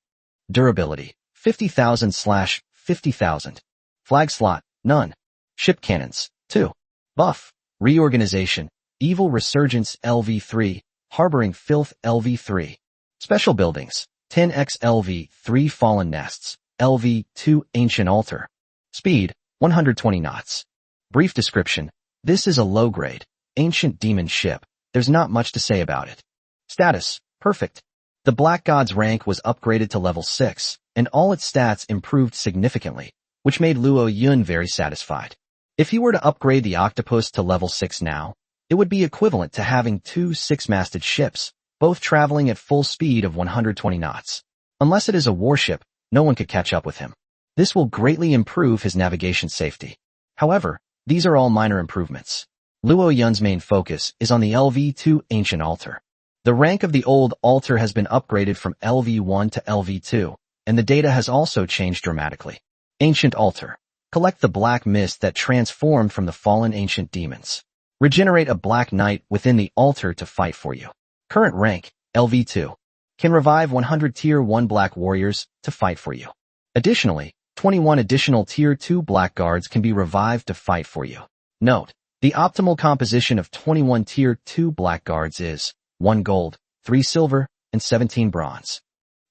Speaker 1: Durability, 50,000/50,000. Flag slot, none. Ship cannons, 2. Buff, reorganization, evil resurgence LV3, harboring filth LV3. Special buildings, 10x LV3 fallen nests, LV2 ancient altar. Speed, 120 knots. Brief description, this is a low-grade, ancient demon ship. There's not much to say about it. Status, perfect. The Black God's rank was upgraded to level 6, and all its stats improved significantly, which made Luo Yun very satisfied. If he were to upgrade the Octopus to level 6 now, it would be equivalent to having 2 six-masted ships, both traveling at full speed of 120 knots. Unless it is a warship, no one could catch up with him. This will greatly improve his navigation safety. However, these are all minor improvements. Luo Yun's main focus is on the LV2 ancient altar. The rank of the old altar has been upgraded from LV1 to LV2, and the data has also changed dramatically. Ancient altar. Collect the black mist that transformed from the fallen ancient demons. Regenerate a black knight within the altar to fight for you. Current rank, LV2. Can revive 100 tier 1 black warriors to fight for you. Additionally, 21 additional tier 2 black guards can be revived to fight for you. Note, the optimal composition of 21 tier 2 black guards is 1 gold, 3 silver, and 17 bronze.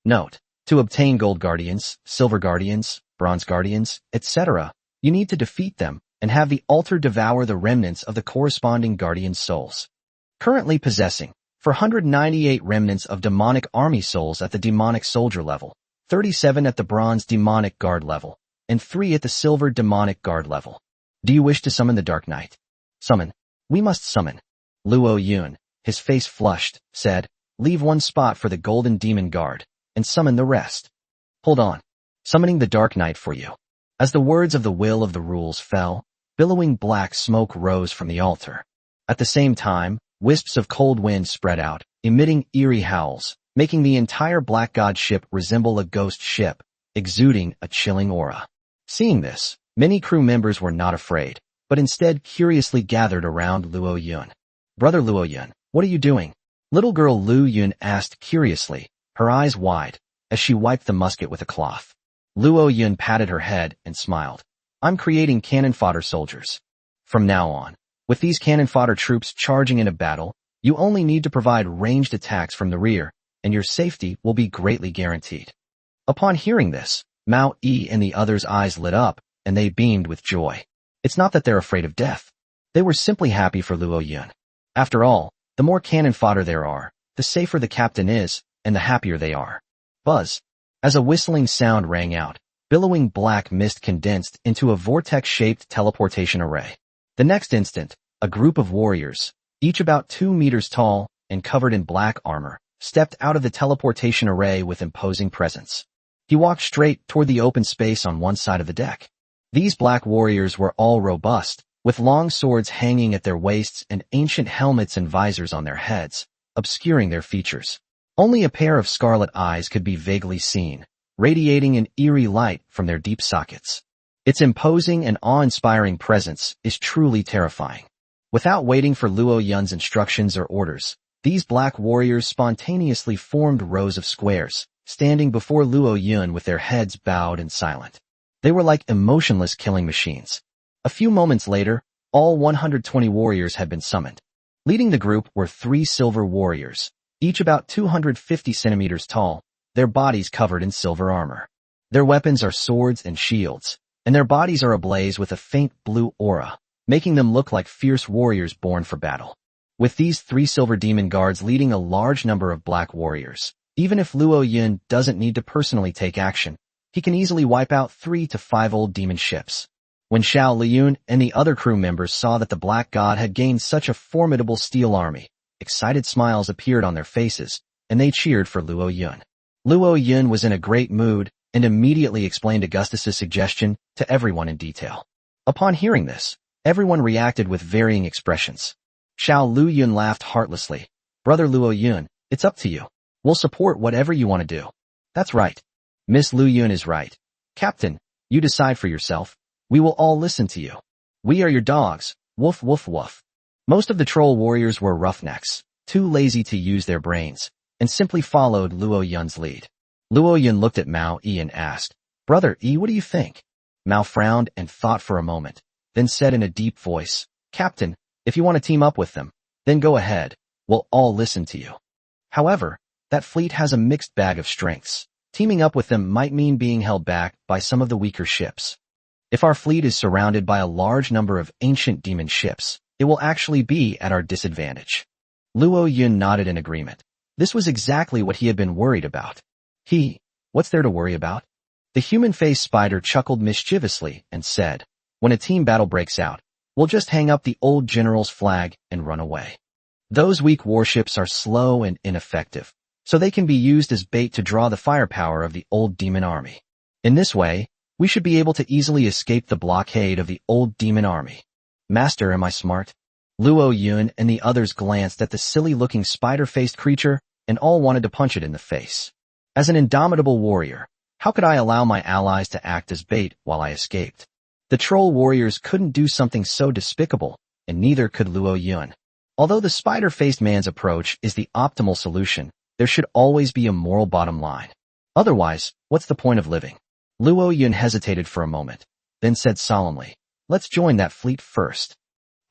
Speaker 1: Note, to obtain gold guardians, silver guardians, bronze guardians, etc., you need to defeat them and have the altar devour the remnants of the corresponding guardian souls. Currently possessing 498 remnants of demonic army souls at the demonic soldier level, 37 at the bronze demonic guard level, and 3 at the silver demonic guard level. Do you wish to summon the Dark Knight? Summon. We must summon. Luo Yun, his face flushed, said, leave 1 spot for the golden demon guard, and summon the rest. Hold on. Summoning the Dark Knight for you. As the words of the will of the rules fell, billowing black smoke rose from the altar. At the same time, wisps of cold wind spread out, emitting eerie howls, making the entire Black God ship resemble a ghost ship, exuding a chilling aura. Seeing this, many crew members were not afraid, but instead curiously gathered around Luo Yun. Brother Luo Yun, what are you doing? Little girl Lu Yun asked curiously, her eyes wide, as she wiped the musket with a cloth. Luo Yun patted her head and smiled. I'm creating cannon fodder soldiers. From now on, with these cannon fodder troops charging into battle, you only need to provide ranged attacks from the rear, and your safety will be greatly guaranteed. Upon hearing this, Mao Yi and the others' eyes lit up, and they beamed with joy. It's not that they're afraid of death. They were simply happy for Luo Yun. After all, the more cannon fodder there are, the safer the captain is, and the happier they are. Buzz. As a whistling sound rang out, billowing black mist condensed into a vortex-shaped teleportation array. The next instant, a group of warriors, each about 2 meters tall and covered in black armor, stepped out of the teleportation array with imposing presence. He walked straight toward the open space on one side of the deck. These black warriors were all robust, with long swords hanging at their waists and ancient helmets and visors on their heads, obscuring their features. Only a pair of scarlet eyes could be vaguely seen, radiating an eerie light from their deep sockets. Its imposing and awe-inspiring presence is truly terrifying. Without waiting for Luo Yun's instructions or orders, these black warriors spontaneously formed rows of squares, standing before Luo Yun with their heads bowed and silent. They were like emotionless killing machines. A few moments later, all 120 warriors had been summoned. Leading the group were 3 silver warriors, each about 250 centimeters tall, their bodies covered in silver armor. Their weapons are swords and shields, and their bodies are ablaze with a faint blue aura, making them look like fierce warriors born for battle. With these 3 silver demon guards leading a large number of black warriors, even if Luo Yun doesn't need to personally take action, he can easily wipe out 3 to 5 old demon ships. When Xiao Liyun and the other crew members saw that the Black God had gained such a formidable steel army, excited smiles appeared on their faces, and they cheered for Luo Yun. Luo Yun was in a great mood and immediately explained Augustus's suggestion to everyone in detail. Upon hearing this, everyone reacted with varying expressions. Xiao Liyun laughed heartlessly. Brother Luo Yun, it's up to you. We'll support whatever you want to do. That's right. Miss Lu Yun is right. Captain, you decide for yourself. We will all listen to you. We are your dogs. Woof woof woof. Most of the troll warriors were roughnecks, too lazy to use their brains, and simply followed Luo Yun's lead. Luo Yun looked at Mao Yi and asked, Brother E, what do you think? Mao frowned and thought for a moment, then said in a deep voice, Captain, if you want to team up with them, then go ahead. We'll all listen to you. However, that fleet has a mixed bag of strengths. Teaming up with them might mean being held back by some of the weaker ships. If our fleet is surrounded by a large number of ancient demon ships, it will actually be at our disadvantage. Luo Yun nodded in agreement. This was exactly what he had been worried about. What's there to worry about? The human-faced spider chuckled mischievously and said, when a team battle breaks out, we'll just hang up the old general's flag and run away. Those weak warships are slow and ineffective, so they can be used as bait to draw the firepower of the old demon army. In this way, we should be able to easily escape the blockade of the old demon army. Master, am I smart? Luo Yun and the others glanced at the silly-looking spider-faced creature and all wanted to punch it in the face. As an indomitable warrior, how could I allow my allies to act as bait while I escaped? The troll warriors couldn't do something so despicable, and neither could Luo Yun. Although the spider-faced man's approach is the optimal solution, there should always be a moral bottom line. Otherwise, what's the point of living? Luo Yun hesitated for a moment, then said solemnly, let's join that fleet first.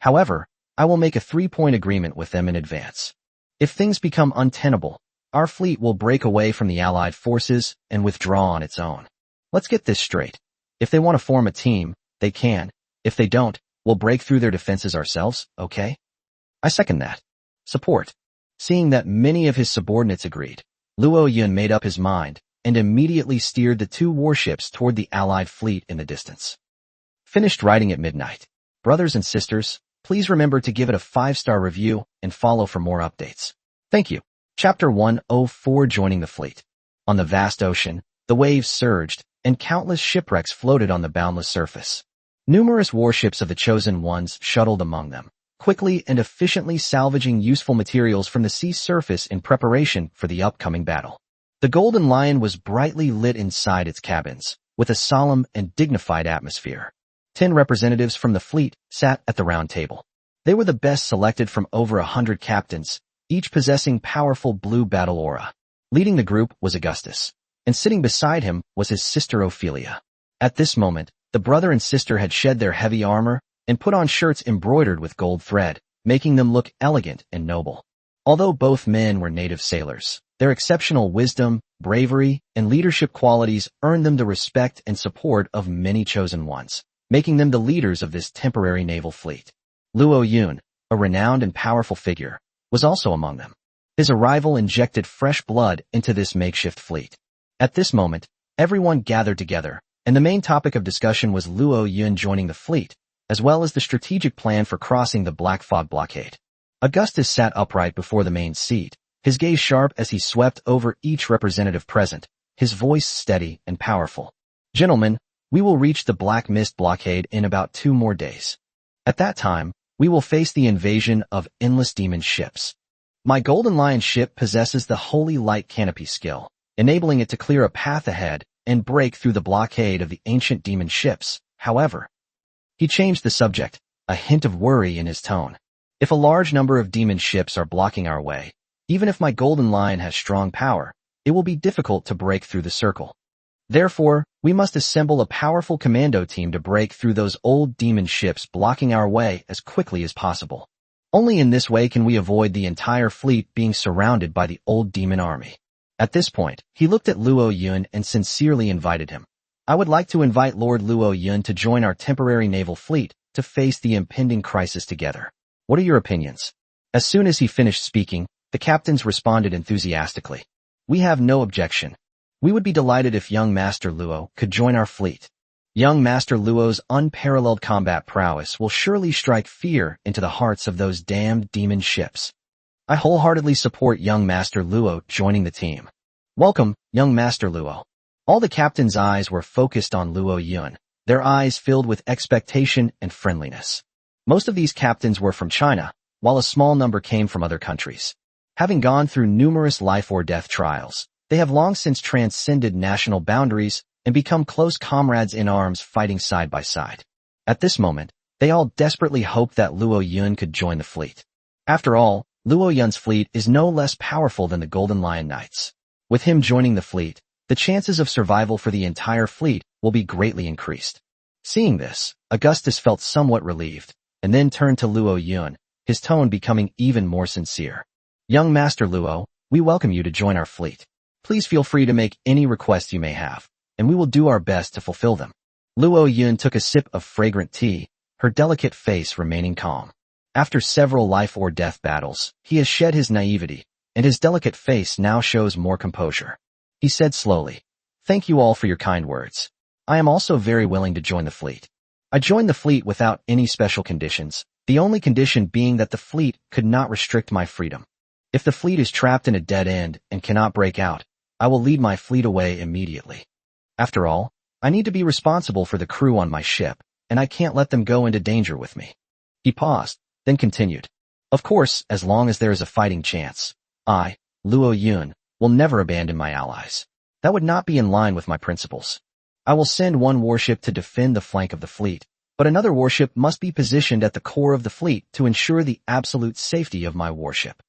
Speaker 1: However, I will make a 3-point agreement with them in advance. If things become untenable, our fleet will break away from the Allied forces and withdraw on its own. Let's get this straight. If they want to form a team, they can. If they don't, we'll break through their defenses ourselves, okay? I second that. Support. Seeing that many of his subordinates agreed, Luo Yun made up his mind and immediately steered the 2 warships toward the Allied fleet in the distance. Finished writing at midnight. Brothers and sisters, please remember to give it a 5-star review and follow for more updates. Thank you. Chapter 104 Joining the Fleet. On the vast ocean, the waves surged, and countless shipwrecks floated on the boundless surface. Numerous warships of the Chosen Ones shuttled among them, quickly and efficiently salvaging useful materials from the sea surface in preparation for the upcoming battle. The Golden Lion was brightly lit inside its cabins, with a solemn and dignified atmosphere. 10 representatives from the fleet sat at the round table. They were the best selected from over 100 captains, each possessing powerful blue battle aura. Leading the group was Augustus, and sitting beside him was his sister Ophelia. At this moment, the brother and sister had shed their heavy armor and put on shirts embroidered with gold thread, making them look elegant and noble. Although both men were native sailors, their exceptional wisdom, bravery, and leadership qualities earned them the respect and support of many Chosen Ones, making them the leaders of this temporary naval fleet. Luo Yun, a renowned and powerful figure, was also among them. His arrival injected fresh blood into this makeshift fleet. At this moment, everyone gathered together, and the main topic of discussion was Luo Yun joining the fleet, as well as the strategic plan for crossing the Black Fog blockade. Augustus sat upright before the main seat, his gaze sharp as he swept over each representative present, his voice steady and powerful. Gentlemen, we will reach the Black Mist blockade in about 2 more days. At that time, we will face the invasion of endless demon ships. My Golden Lion ship possesses the Holy Light Canopy skill, enabling it to clear a path ahead and break through the blockade of the ancient demon ships. However, he changed the subject, a hint of worry in his tone. If a large number of demon ships are blocking our way, even if my Golden Lion has strong power, it will be difficult to break through the circle. Therefore, we must assemble a powerful commando team to break through those old demon ships blocking our way as quickly as possible. Only in this way can we avoid the entire fleet being surrounded by the old demon army. At this point, he looked at Luo Yun and sincerely invited him. I would like to invite Lord Luo Yun to join our temporary naval fleet to face the impending crisis together. What are your opinions? As soon as he finished speaking, the captains responded enthusiastically. We have no objection. We would be delighted if young Master Luo could join our fleet. Young Master Luo's unparalleled combat prowess will surely strike fear into the hearts of those damned demon ships. I wholeheartedly support young Master Luo joining the team. Welcome, young Master Luo. All the captains' eyes were focused on Luo Yun, their eyes filled with expectation and friendliness. Most of these captains were from China, while a small number came from other countries. Having gone through numerous life or death trials, they have long since transcended national boundaries and become close comrades in arms fighting side by side. At this moment, they all desperately hoped that Luo Yun could join the fleet. After all, Luo Yun's fleet is no less powerful than the Golden Lion Knights. With him joining the fleet, the chances of survival for the entire fleet will be greatly increased. Seeing this, Augustus felt somewhat relieved, and then turned to Luo Yun, his tone becoming even more sincere. Young Master Luo, we welcome you to join our fleet. Please feel free to make any requests you may have, and we will do our best to fulfill them. Luo Yun took a sip of fragrant tea, her delicate face remaining calm. After several life or death battles, he has shed his naivety, and his delicate face now shows more composure. He said slowly, "Thank you all for your kind words. I am also very willing to join the fleet. I joined the fleet without any special conditions, the only condition being that the fleet could not restrict my freedom. If the fleet is trapped in a dead end and cannot break out, I will lead my fleet away immediately. After all, I need to be responsible for the crew on my ship, and I can't let them go into danger with me." He paused, then continued. "Of course, as long as there is a fighting chance, I, Luo Yun, will never abandon my allies. That would not be in line with my principles. I will send one warship to defend the flank of the fleet, but another warship must be positioned at the core of the fleet to ensure the absolute safety of my warship."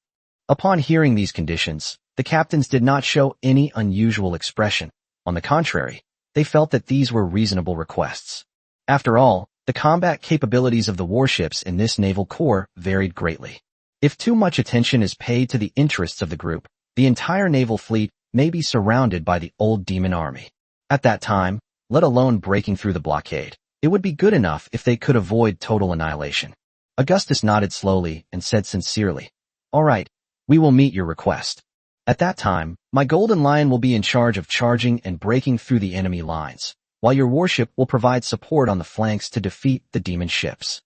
Speaker 1: Upon hearing these conditions, the captains did not show any unusual expression. On the contrary, they felt that these were reasonable requests. After all, the combat capabilities of the warships in this naval corps varied greatly. If too much attention is paid to the interests of the group, the entire naval fleet may be surrounded by the old demon army. At that time, let alone breaking through the blockade, it would be good enough if they could avoid total annihilation. Augustus nodded slowly and said sincerely, "All right, we will meet your request. At that time, my Golden Lion will be in charge of charging and breaking through the enemy lines, while your warship will provide support on the flanks to defeat the demon ships.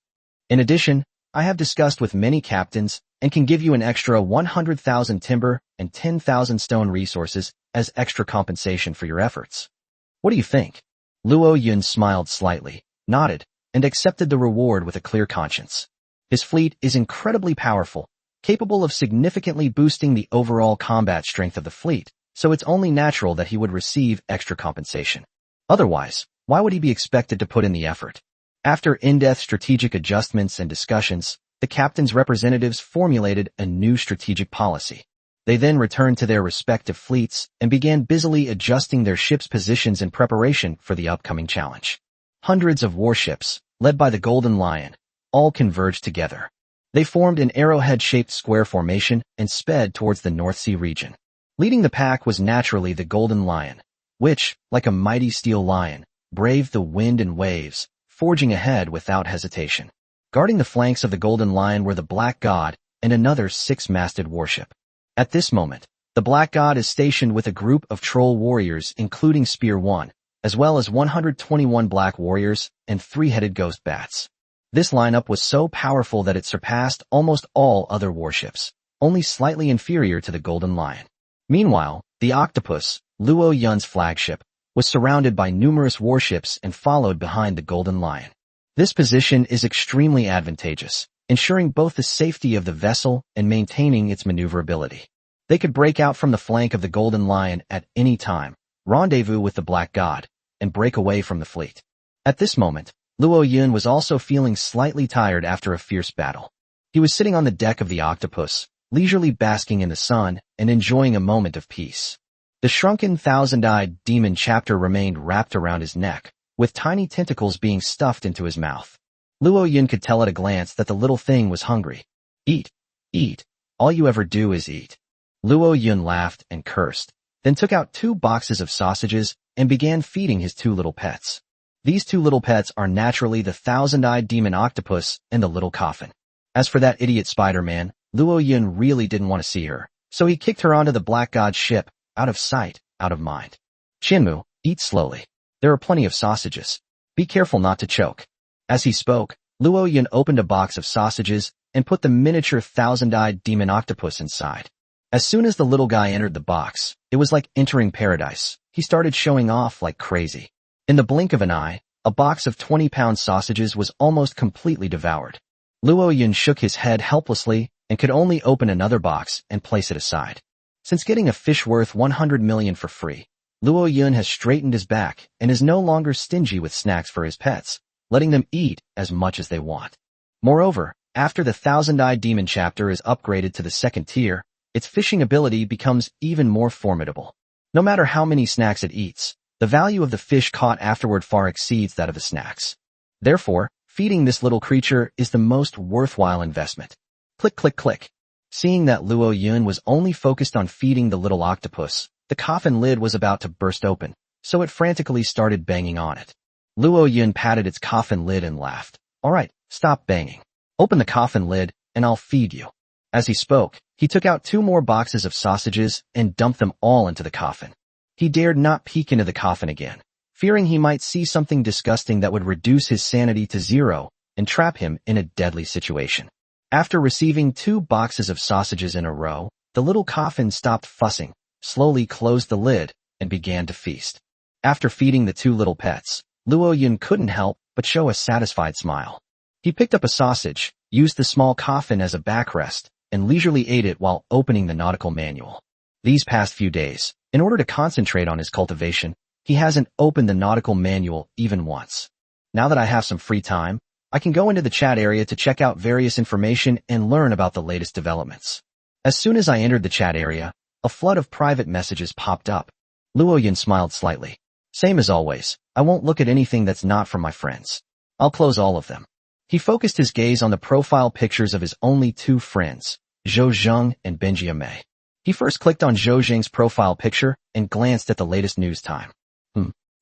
Speaker 1: In addition, I have discussed with many captains and can give you an extra 100,000 timber and 10,000 stone resources as extra compensation for your efforts. What do you think?" Luo Yun smiled slightly, nodded, and accepted the reward with a clear conscience. His fleet is incredibly powerful, capable of significantly boosting the overall combat strength of the fleet, so it's only natural that he would receive extra compensation. Otherwise, why would he be expected to put in the effort? After in-depth strategic adjustments and discussions, the captain's representatives formulated a new strategic policy. They then returned to their respective fleets and began busily adjusting their ships' positions in preparation for the upcoming challenge. Hundreds of warships, led by the Golden Lion, all converged together. They formed an arrowhead-shaped square formation and sped towards the North Sea region. Leading the pack was naturally the Golden Lion, which, like a mighty steel lion, braved the wind and waves, forging ahead without hesitation. Guarding the flanks of the Golden Lion were the Black God and another 6-masted warship. At this moment, the Black God is stationed with a group of troll warriors including Spear 1, as well as 121 black warriors and 3-headed ghost bats. This lineup was so powerful that it surpassed almost all other warships, only slightly inferior to the Golden Lion. Meanwhile, the Octopus, Luo Yun's flagship, was surrounded by numerous warships and followed behind the Golden Lion. This position is extremely advantageous, ensuring both the safety of the vessel and maintaining its maneuverability. They could break out from the flank of the Golden Lion at any time, rendezvous with the Black God, and break away from the fleet. At this moment, Luo Yun was also feeling slightly tired after a fierce battle. He was sitting on the deck of the Octopus, leisurely basking in the sun and enjoying a moment of peace. The shrunken thousand-eyed demon chapter remained wrapped around his neck, with tiny tentacles being stuffed into his mouth. Luo Yun could tell at a glance that the little thing was hungry. "Eat, eat, all you ever do is eat." Luo Yun laughed and cursed, then took out 2 boxes of sausages and began feeding his 2 little pets. These 2 little pets are naturally the thousand-eyed demon octopus and the little coffin. As for that idiot Spider-Man, Luo Yun really didn't want to see her, so he kicked her onto the Black God's ship, out of sight, out of mind. "Shinmu, eat slowly. There are plenty of sausages. Be careful not to choke." As he spoke, Luo Yun opened a box of sausages and put the miniature thousand-eyed demon octopus inside. As soon as the little guy entered the box, it was like entering paradise. He started showing off like crazy. In the blink of an eye, a box of 20-pound sausages was almost completely devoured. Luo Yun shook his head helplessly and could only open another box and place it aside. Since getting a fish worth 100 million for free, Luo Yun has straightened his back and is no longer stingy with snacks for his pets, letting them eat as much as they want. Moreover, after the thousand-eyed demon chapter is upgraded to the 2nd tier, its fishing ability becomes even more formidable. No matter how many snacks it eats, the value of the fish caught afterward far exceeds that of the snacks. Therefore, feeding this little creature is the most worthwhile investment. Click, click, click. Seeing that Luo Yun was only focused on feeding the little octopus, the coffin lid was about to burst open, so it frantically started banging on it. Luo Yun patted its coffin lid and laughed. All right, stop banging. Open the coffin lid, and I'll feed you. As he spoke, he took out 2 more boxes of sausages and dumped them all into the coffin. He dared not peek into the coffin again, fearing he might see something disgusting that would reduce his sanity to 0 and trap him in a deadly situation. After receiving 2 boxes of sausages in a row, the little coffin stopped fussing, slowly closed the lid, and began to feast. After feeding the 2 little pets, Luo Yun couldn't help but show a satisfied smile. He picked up a sausage, used the small coffin as a backrest, and leisurely ate it while opening the nautical manual. These past few days, in order to concentrate on his cultivation, he hasn't opened the nautical manual even once. Now that I have some free time, I can go into the chat area to check out various information and learn about the latest developments. As soon as I entered the chat area, a flood of private messages popped up. Luo Yun smiled slightly. Same as always, I won't look at anything that's not from my friends. I'll close all of them. He focused his gaze on the profile pictures of his only 2 friends, Zhou Zheng and Benjia Mei. He first clicked on Zhou Zheng's profile picture and glanced at the latest news time.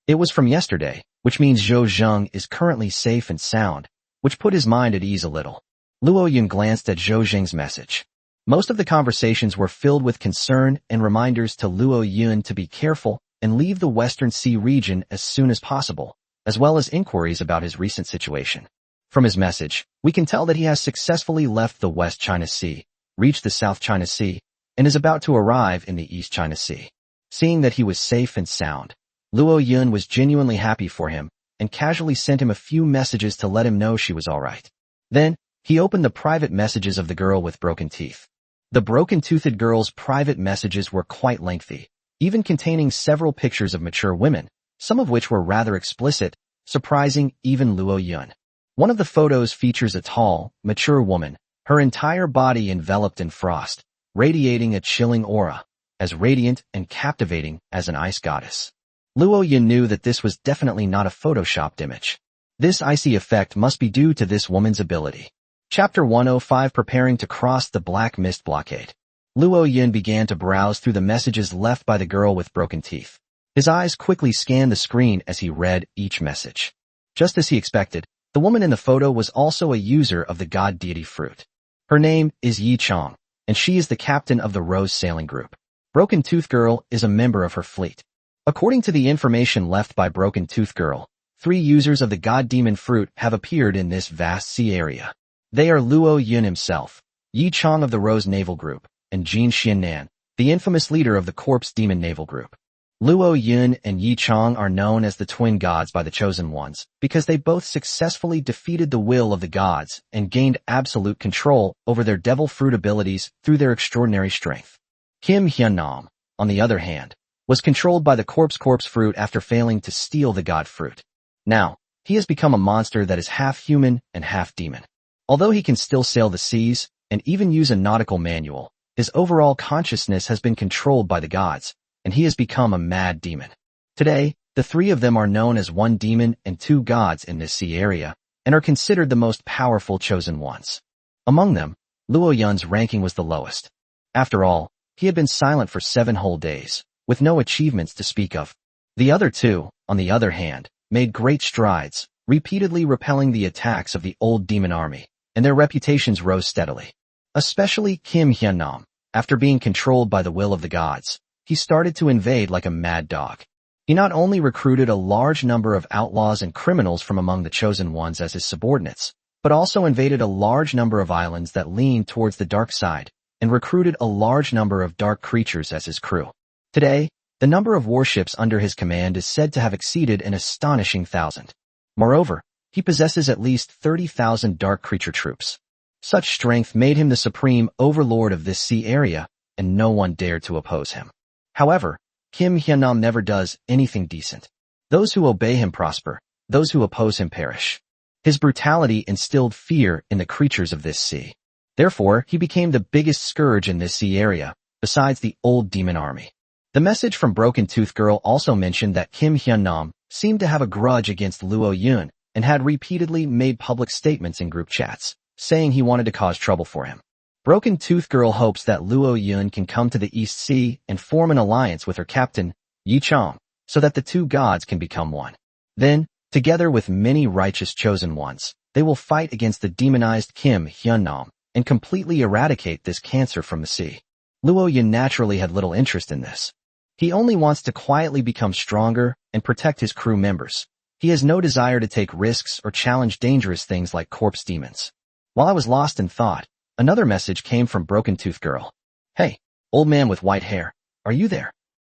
Speaker 1: It was from yesterday, which means Zhou Zheng is currently safe and sound, which put his mind at ease a little. Luo Yun glanced at Zhou Zheng's message. Most of the conversations were filled with concern and reminders to Luo Yun to be careful and leave the Western Sea region as soon as possible, as well as inquiries about his recent situation. From his message, we can tell that he has successfully left the West China Sea, reached the South China Sea, and is about to arrive in the East China Sea. Seeing that he was safe and sound, Luo Yun was genuinely happy for him and casually sent him a few messages to let him know she was all right. Then, he opened the private messages of the girl with broken teeth. The broken-toothed girl's private messages were quite lengthy, even containing several pictures of mature women, some of which were rather explicit, surprising even Luo Yun. One of the photos features a tall, mature woman, her entire body enveloped in frost, radiating a chilling aura, as radiant and captivating as an ice goddess. Luo Yun knew that this was definitely not a photoshopped image. This icy effect must be due to this woman's ability. Chapter 105 Preparing to Cross the Black Mist Blockade. Luo Yun began to browse through the messages left by the girl with broken teeth. His eyes quickly scanned the screen as he read each message. Just as he expected, the woman in the photo was also a user of the god deity fruit. Her name is Yi Chong, and she is the captain of the Rose Sailing Group. Broken Tooth Girl is a member of her fleet. According to the information left by Broken Tooth Girl, 3 users of the god demon fruit have appeared in this vast sea area. They are Luo Yun himself, Yi Chong of the Rose Naval Group, and Jin Xiannan, the infamous leader of the Corpse Demon Naval Group. Luo Yun and Yi Chong are known as the twin gods by the Chosen Ones because they both successfully defeated the will of the gods and gained absolute control over their devil fruit abilities through their extraordinary strength. Kim Hyunnam, on the other hand, was controlled by the corpse fruit after failing to steal the god fruit. Now, he has become a monster that is half human and half demon. Although he can still sail the seas and even use a nautical manual, his overall consciousness has been controlled by the gods, and he has become a mad demon. Today, the 3 of them are known as 1 demon and 2 gods in this sea area, and are considered the most powerful chosen ones. Among them, Luo Yun's ranking was the lowest. After all, he had been silent for 7 whole days, with no achievements to speak of. The other 2, on the other hand, made great strides, repeatedly repelling the attacks of the old demon army, and their reputations rose steadily. Especially Kim Hyunnam, after being controlled by the will of the gods, he started to invade like a mad dog. He not only recruited a large number of outlaws and criminals from among the chosen ones as his subordinates, but also invaded a large number of islands that leaned towards the dark side, and recruited a large number of dark creatures as his crew. Today, the number of warships under his command is said to have exceeded an astonishing 1,000. Moreover, he possesses at least 30,000 dark creature troops. Such strength made him the supreme overlord of this sea area, and no one dared to oppose him. However, Kim Hyunnam never does anything decent. Those who obey him prosper, those who oppose him perish. His brutality instilled fear in the creatures of this sea. Therefore, he became the biggest scourge in this sea area, besides the old demon army. The message from Broken Tooth Girl also mentioned that Kim Hyun-nam seemed to have a grudge against Luo Yun and had repeatedly made public statements in group chats, saying he wanted to cause trouble for him. Broken Tooth Girl hopes that Luo Yun can come to the East Sea and form an alliance with her captain, Yi Chong, so that the two gods can become one. Then, together with many righteous chosen ones, they will fight against the demonized Kim Hyun-nam and completely eradicate this cancer from the sea. Luo Yun naturally had little interest in this. He only wants to quietly become stronger and protect his crew members. He has no desire to take risks or challenge dangerous things like corpse demons. While I was lost in thought, another message came from Broken Tooth Girl. Hey, old man with white hair, are you there?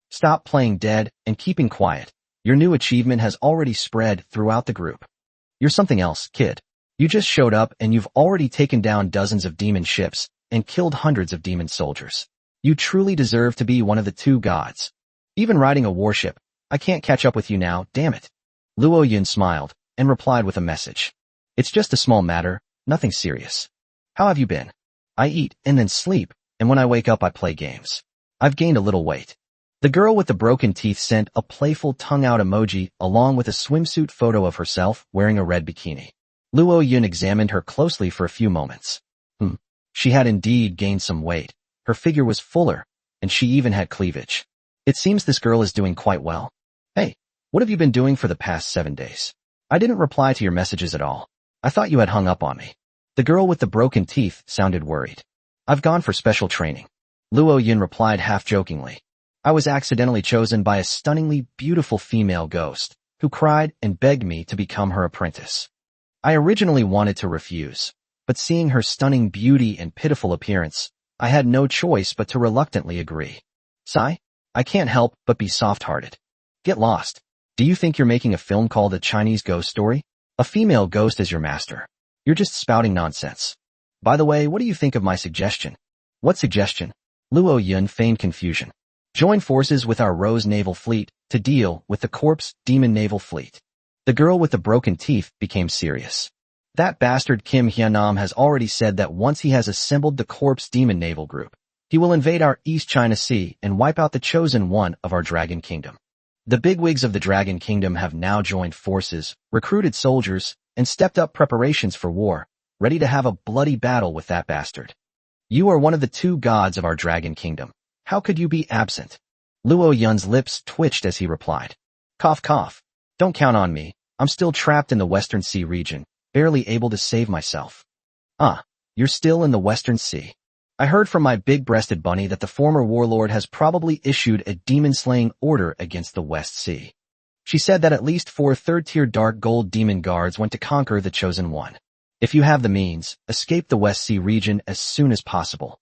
Speaker 1: Stop playing dead and keeping quiet. Your new achievement has already spread throughout the group. You're something else, kid. You just showed up and you've already taken down dozens of demon ships and killed hundreds of demon soldiers. You truly deserve to be one of the two gods. Even riding a warship, I can't catch up with you now, damn it. Luo Yun smiled and replied with a message. It's just a small matter, nothing serious. How have you been? I eat and then sleep, and when I wake up I play games. I've gained a little weight. The girl with the broken teeth sent a playful tongue-out emoji along with a swimsuit photo of herself wearing a red bikini. Luo Yun examined her closely for a few moments. She had indeed gained some weight. Her figure was fuller, and she even had cleavage. It seems this girl is doing quite well. Hey, what have you been doing for the past 7 days? I didn't reply to your messages at all. I thought you had hung up on me. The girl with the broken teeth sounded worried. I've gone for special training. Luo Yun replied half-jokingly. I was accidentally chosen by a stunningly beautiful female ghost, who cried and begged me to become her apprentice. I originally wanted to refuse, but seeing her stunning beauty and pitiful appearance, I had no choice but to reluctantly agree. Sigh, I can't help but be soft-hearted. Get lost. Do you think you're making a film called A Chinese Ghost Story? A female ghost is your master. You're just spouting nonsense. By the way, what do you think of my suggestion? What suggestion? Luo Yun feigned confusion. Join forces with our Rose Naval Fleet to deal with the Corpse Demon Naval Fleet. The girl with the broken teeth became serious. That bastard Kim Hyun-nam has already said that once he has assembled the Corpse Demon Naval Group, he will invade our East China Sea and wipe out the chosen one of our Dragon Kingdom. The bigwigs of the Dragon Kingdom have now joined forces, recruited soldiers, and stepped up preparations for war, ready to have a bloody battle with that bastard. You are one of the two gods of our Dragon Kingdom. How could you be absent? Luo Yun's lips twitched as he replied. Cough cough. Don't count on me. I'm still trapped in the Western Sea region, barely able to save myself. You're still in the Western Sea. I heard from my big-breasted bunny that the former warlord has probably issued a demon-slaying order against the West Sea. She said that at least 4 third-tier dark gold demon guards went to conquer the Chosen One. If you have the means, escape the West Sea region as soon as possible.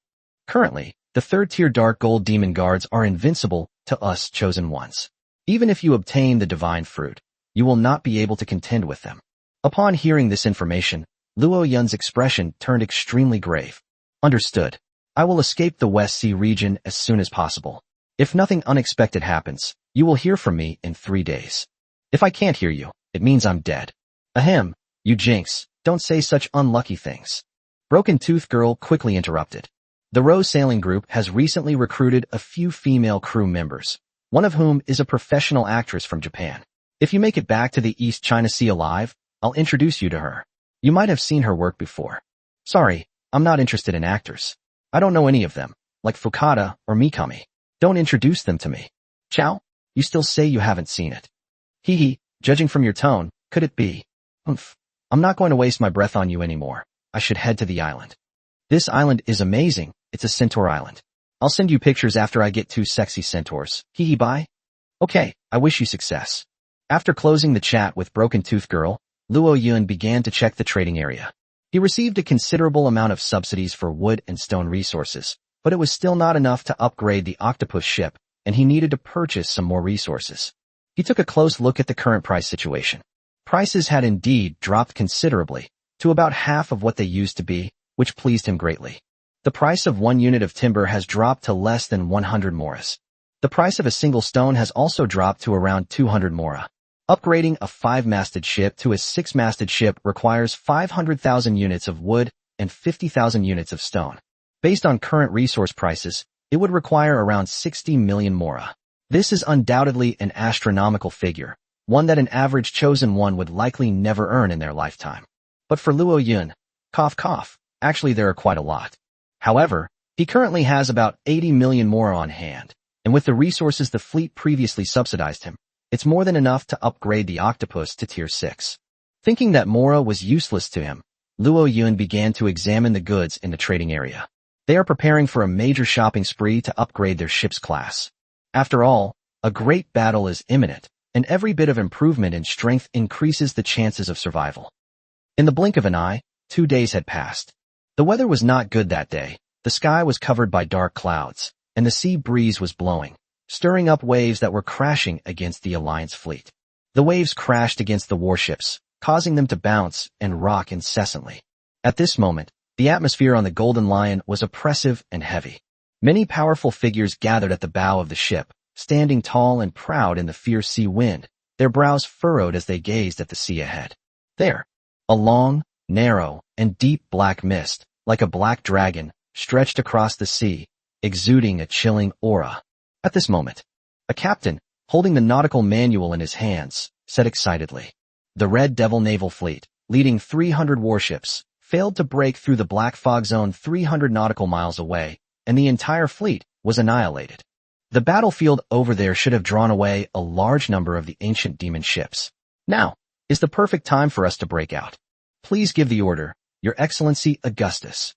Speaker 1: Currently, the third-tier dark gold demon guards are invincible to us Chosen Ones. Even if you obtain the divine fruit, you will not be able to contend with them. Upon hearing this information, Luo Yun's expression turned extremely grave. Understood. I will escape the West Sea region as soon as possible. If nothing unexpected happens, you will hear from me in 3 days. If I can't hear you, it means I'm dead. Ahem, you jinx, don't say such unlucky things. Broken Tooth Girl quickly interrupted. The Rose Sailing Group has recently recruited a few female crew members, one of whom is a professional actress from Japan. If you make it back to the East China Sea alive, I'll introduce you to her. You might have seen her work before. Sorry, I'm not interested in actors. I don't know any of them, like Fukada or Mikami. Don't introduce them to me. Chow? You still say you haven't seen it. Hee hee, judging from your tone, could it be? I'm not going to waste my breath on you anymore. I should head to the island. This island is amazing. It's a centaur island. I'll send you pictures after I get 2 sexy centaurs. Hee hee bye. Okay, I wish you success. After closing the chat with Broken Tooth Girl, Luo Yun began to check the trading area. He received a considerable amount of subsidies for wood and stone resources, but it was still not enough to upgrade the Octopus ship, and he needed to purchase some more resources. He took a close look at the current price situation. Prices had indeed dropped considerably, to about half of what they used to be, which pleased him greatly. The price of 1 unit of timber has dropped to less than 100 moras. The price of a single stone has also dropped to around 200 mora. Upgrading a 5-masted ship to a 6-masted ship requires 500,000 units of wood and 50,000 units of stone. Based on current resource prices, it would require around 60 million mora. This is undoubtedly an astronomical figure, one that an average chosen one would likely never earn in their lifetime. But for Luo Yun, cough cough, actually there are quite a lot. However, he currently has about 80 million more on hand, and with the resources the fleet previously subsidized him, it's more than enough to upgrade the Octopus to Tier 6. Thinking that manhwa was useless to him, Luo Yun began to examine the goods in the trading area. They are preparing for a major shopping spree to upgrade their ship's class. After all, a great battle is imminent, and every bit of improvement in strength increases the chances of survival. In the blink of an eye, 2 days had passed. The weather was not good that day. The sky was covered by dark clouds, and the sea breeze was blowing, stirring up waves that were crashing against the Alliance fleet. The waves crashed against the warships, causing them to bounce and rock incessantly. At this moment, the atmosphere on the Golden Lion was oppressive and heavy. Many powerful figures gathered at the bow of the ship, standing tall and proud in the fierce sea wind, their brows furrowed as they gazed at the sea ahead. There, a long, narrow, and deep black mist, like a black dragon, stretched across the sea, exuding a chilling aura. At this moment, a captain, holding the nautical manual in his hands, said excitedly, "The Red Devil naval fleet, leading 300 warships, failed to break through the black fog zone 300 nautical miles away, and the entire fleet was annihilated. The battlefield over there should have drawn away a large number of the ancient demon ships. Now is the perfect time for us to break out. Please give the order, Your Excellency Augustus."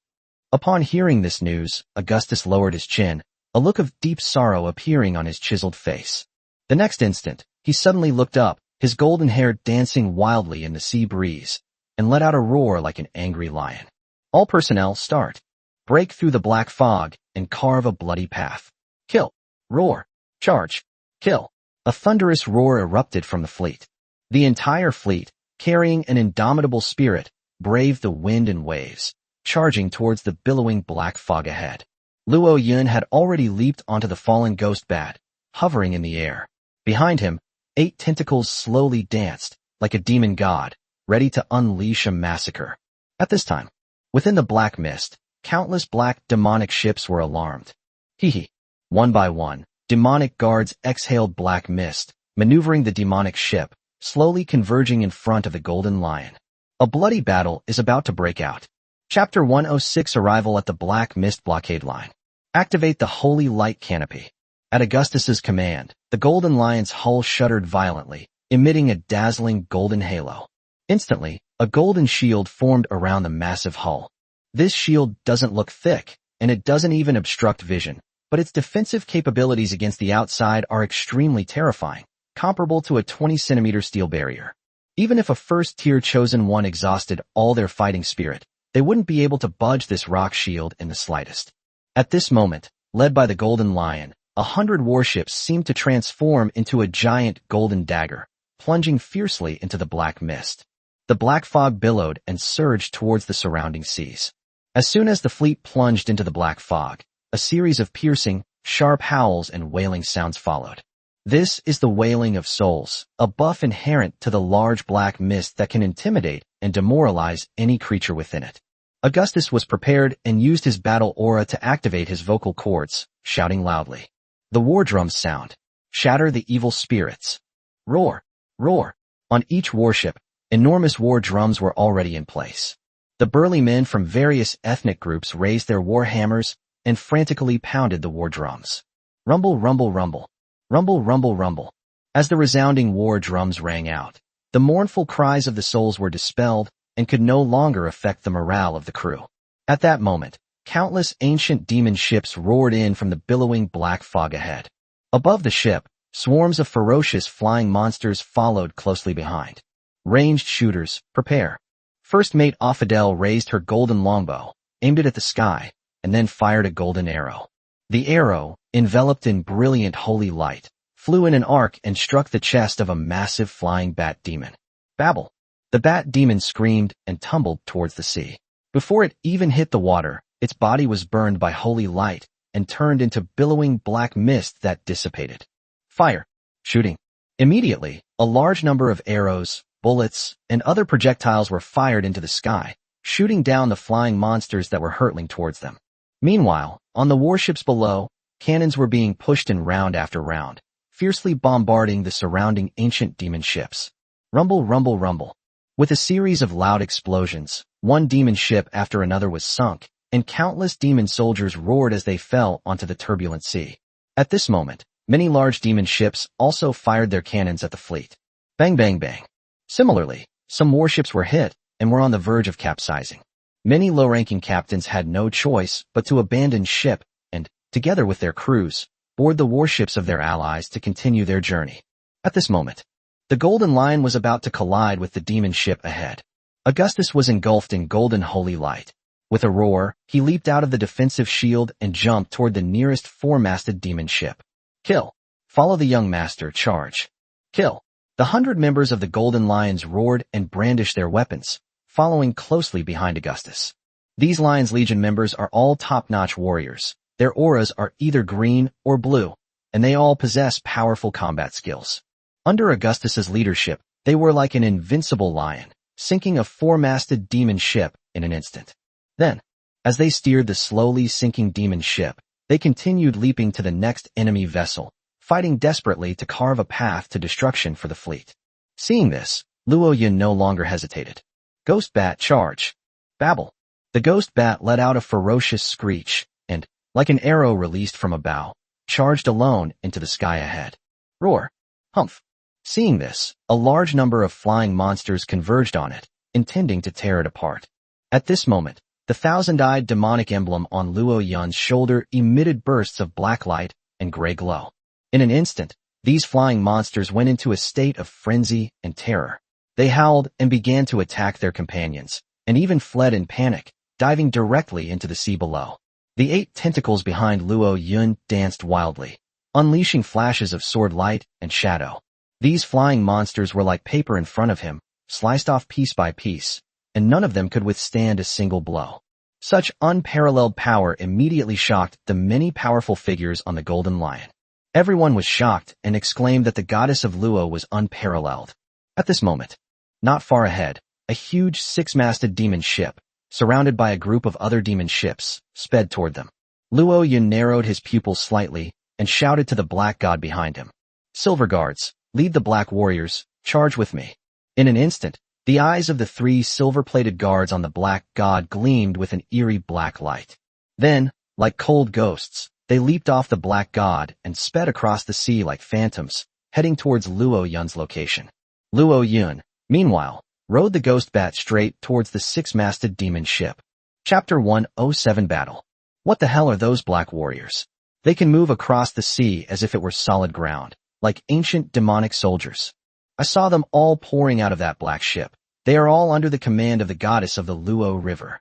Speaker 1: Upon hearing this news, Augustus lowered his chin, a look of deep sorrow appearing on his chiseled face. The next instant, he suddenly looked up, his golden hair dancing wildly in the sea breeze, and let out a roar like an angry lion. "All personnel, start. Break through the black fog and carve a bloody path. Kill. Roar. Charge. Kill." A thunderous roar erupted from the fleet. The entire fleet, carrying an indomitable spirit, braved the wind and waves, charging towards the billowing black fog ahead. Luo Yun had already leaped onto the fallen ghost bat, hovering in the air. Behind him, 8 tentacles slowly danced, like a demon god, ready to unleash a massacre. At this time, within the black mist, countless black demonic ships were alarmed. Hee. One by one, demonic guards exhaled black mist, maneuvering the demonic ship, slowly converging in front of the Golden Lion. A bloody battle is about to break out. Chapter 106 Arrival at the Black Mist Blockade Line. Activate the Holy Light Canopy. At Augustus's command, the Golden Lion's hull shuddered violently, emitting a dazzling golden halo. Instantly, a golden shield formed around the massive hull. This shield doesn't look thick, and it doesn't even obstruct vision, but its defensive capabilities against the outside are extremely terrifying, comparable to a 20-centimeter steel barrier. Even if a first-tier chosen one exhausted all their fighting spirit, they wouldn't be able to budge this rock shield in the slightest. At this moment, led by the Golden Lion, 100 warships seemed to transform into a giant golden dagger, plunging fiercely into the black mist. The black fog billowed and surged towards the surrounding seas. As soon as the fleet plunged into the black fog, a series of piercing, sharp howls and wailing sounds followed. This is the wailing of souls, a buff inherent to the large black mist that can intimidate and demoralize any creature within it. Augustus was prepared and used his battle aura to activate his vocal cords, shouting loudly. The war drums sound. Shatter the evil spirits. Roar. Roar. On each warship, enormous war drums were already in place. The burly men from various ethnic groups raised their war hammers and frantically pounded the war drums. Rumble, rumble, rumble. Rumble, rumble, rumble. As the resounding war drums rang out, the mournful cries of the souls were dispelled and could no longer affect the morale of the crew. At that moment, countless ancient demon ships roared in from the billowing black fog ahead. Above the ship, swarms of ferocious flying monsters followed closely behind. Ranged shooters, prepare. First Mate Offadel raised her golden longbow, aimed it at the sky, and then fired a golden arrow. The arrow, enveloped in brilliant holy light, flew in an arc and struck the chest of a massive flying bat demon. Babble! The bat demon screamed and tumbled towards the sea. Before it even hit the water, its body was burned by holy light and turned into billowing black mist that dissipated. Fire! Shooting! Immediately, a large number of arrows, bullets, and other projectiles were fired into the sky, shooting down the flying monsters that were hurtling towards them. Meanwhile, on the warships below, cannons were being pushed in round after round, fiercely bombarding the surrounding ancient demon ships. Rumble, rumble, rumble. With a series of loud explosions, one demon ship after another was sunk, and countless demon soldiers roared as they fell onto the turbulent sea. At this moment, many large demon ships also fired their cannons at the fleet. Bang, bang, bang. Similarly, some warships were hit and were on the verge of capsizing. Many low-ranking captains had no choice but to abandon ship and, together with their crews, board the warships of their allies to continue their journey. At this moment, the Golden Lion was about to collide with the demon ship ahead. Augustus was engulfed in golden holy light. With a roar, he leaped out of the defensive shield and jumped toward the nearest four-masted demon ship. Kill. Follow the young master, charge. Kill. The 100 members of the Golden Lions roared and brandished their weapons, following closely behind Augustus. These Lions Legion members are all top-notch warriors. Their auras are either green or blue, and they all possess powerful combat skills. Under Augustus's leadership, they were like an invincible lion, sinking a four-masted demon ship in an instant. Then, as they steered the slowly sinking demon ship, they continued leaping to the next enemy vessel, fighting desperately to carve a path to destruction for the fleet. Seeing this, Luo Yun no longer hesitated. Ghost Bat, charge. Babble. The Ghost Bat let out a ferocious screech, and, like an arrow released from a bow, charged alone into the sky ahead. Roar. Humph. Seeing this, a large number of flying monsters converged on it, intending to tear it apart. At this moment, the thousand-eyed demonic emblem on Luo Yun's shoulder emitted bursts of black light and gray glow. In an instant, these flying monsters went into a state of frenzy and terror. They howled and began to attack their companions, and even fled in panic, diving directly into the sea below. The 8 tentacles behind Luo Yun danced wildly, unleashing flashes of sword light and shadow. These flying monsters were like paper in front of him, sliced off piece by piece, and none of them could withstand a single blow. Such unparalleled power immediately shocked the many powerful figures on the Golden Lion. Everyone was shocked and exclaimed that the goddess of Luo was unparalleled. At this moment, not far ahead, a huge 6-masted demon ship, surrounded by a group of other demon ships, sped toward them. Luo Yun narrowed his pupils slightly and shouted to the Black God behind him. Silver Guards, lead the Black Warriors, charge with me. In an instant, the eyes of the 3 silver-plated guards on the Black God gleamed with an eerie black light. Then, like cold ghosts, they leaped off the Black God and sped across the sea like phantoms, heading towards Luo Yun's location. Luo Yun, meanwhile, rode the Ghost Bat straight towards the 6-masted demon ship. Chapter 107 Battle. What the hell are those Black Warriors? They can move across the sea as if it were solid ground, like ancient demonic soldiers. I saw them all pouring out of that black ship. They are all under the command of the goddess of the Luo River.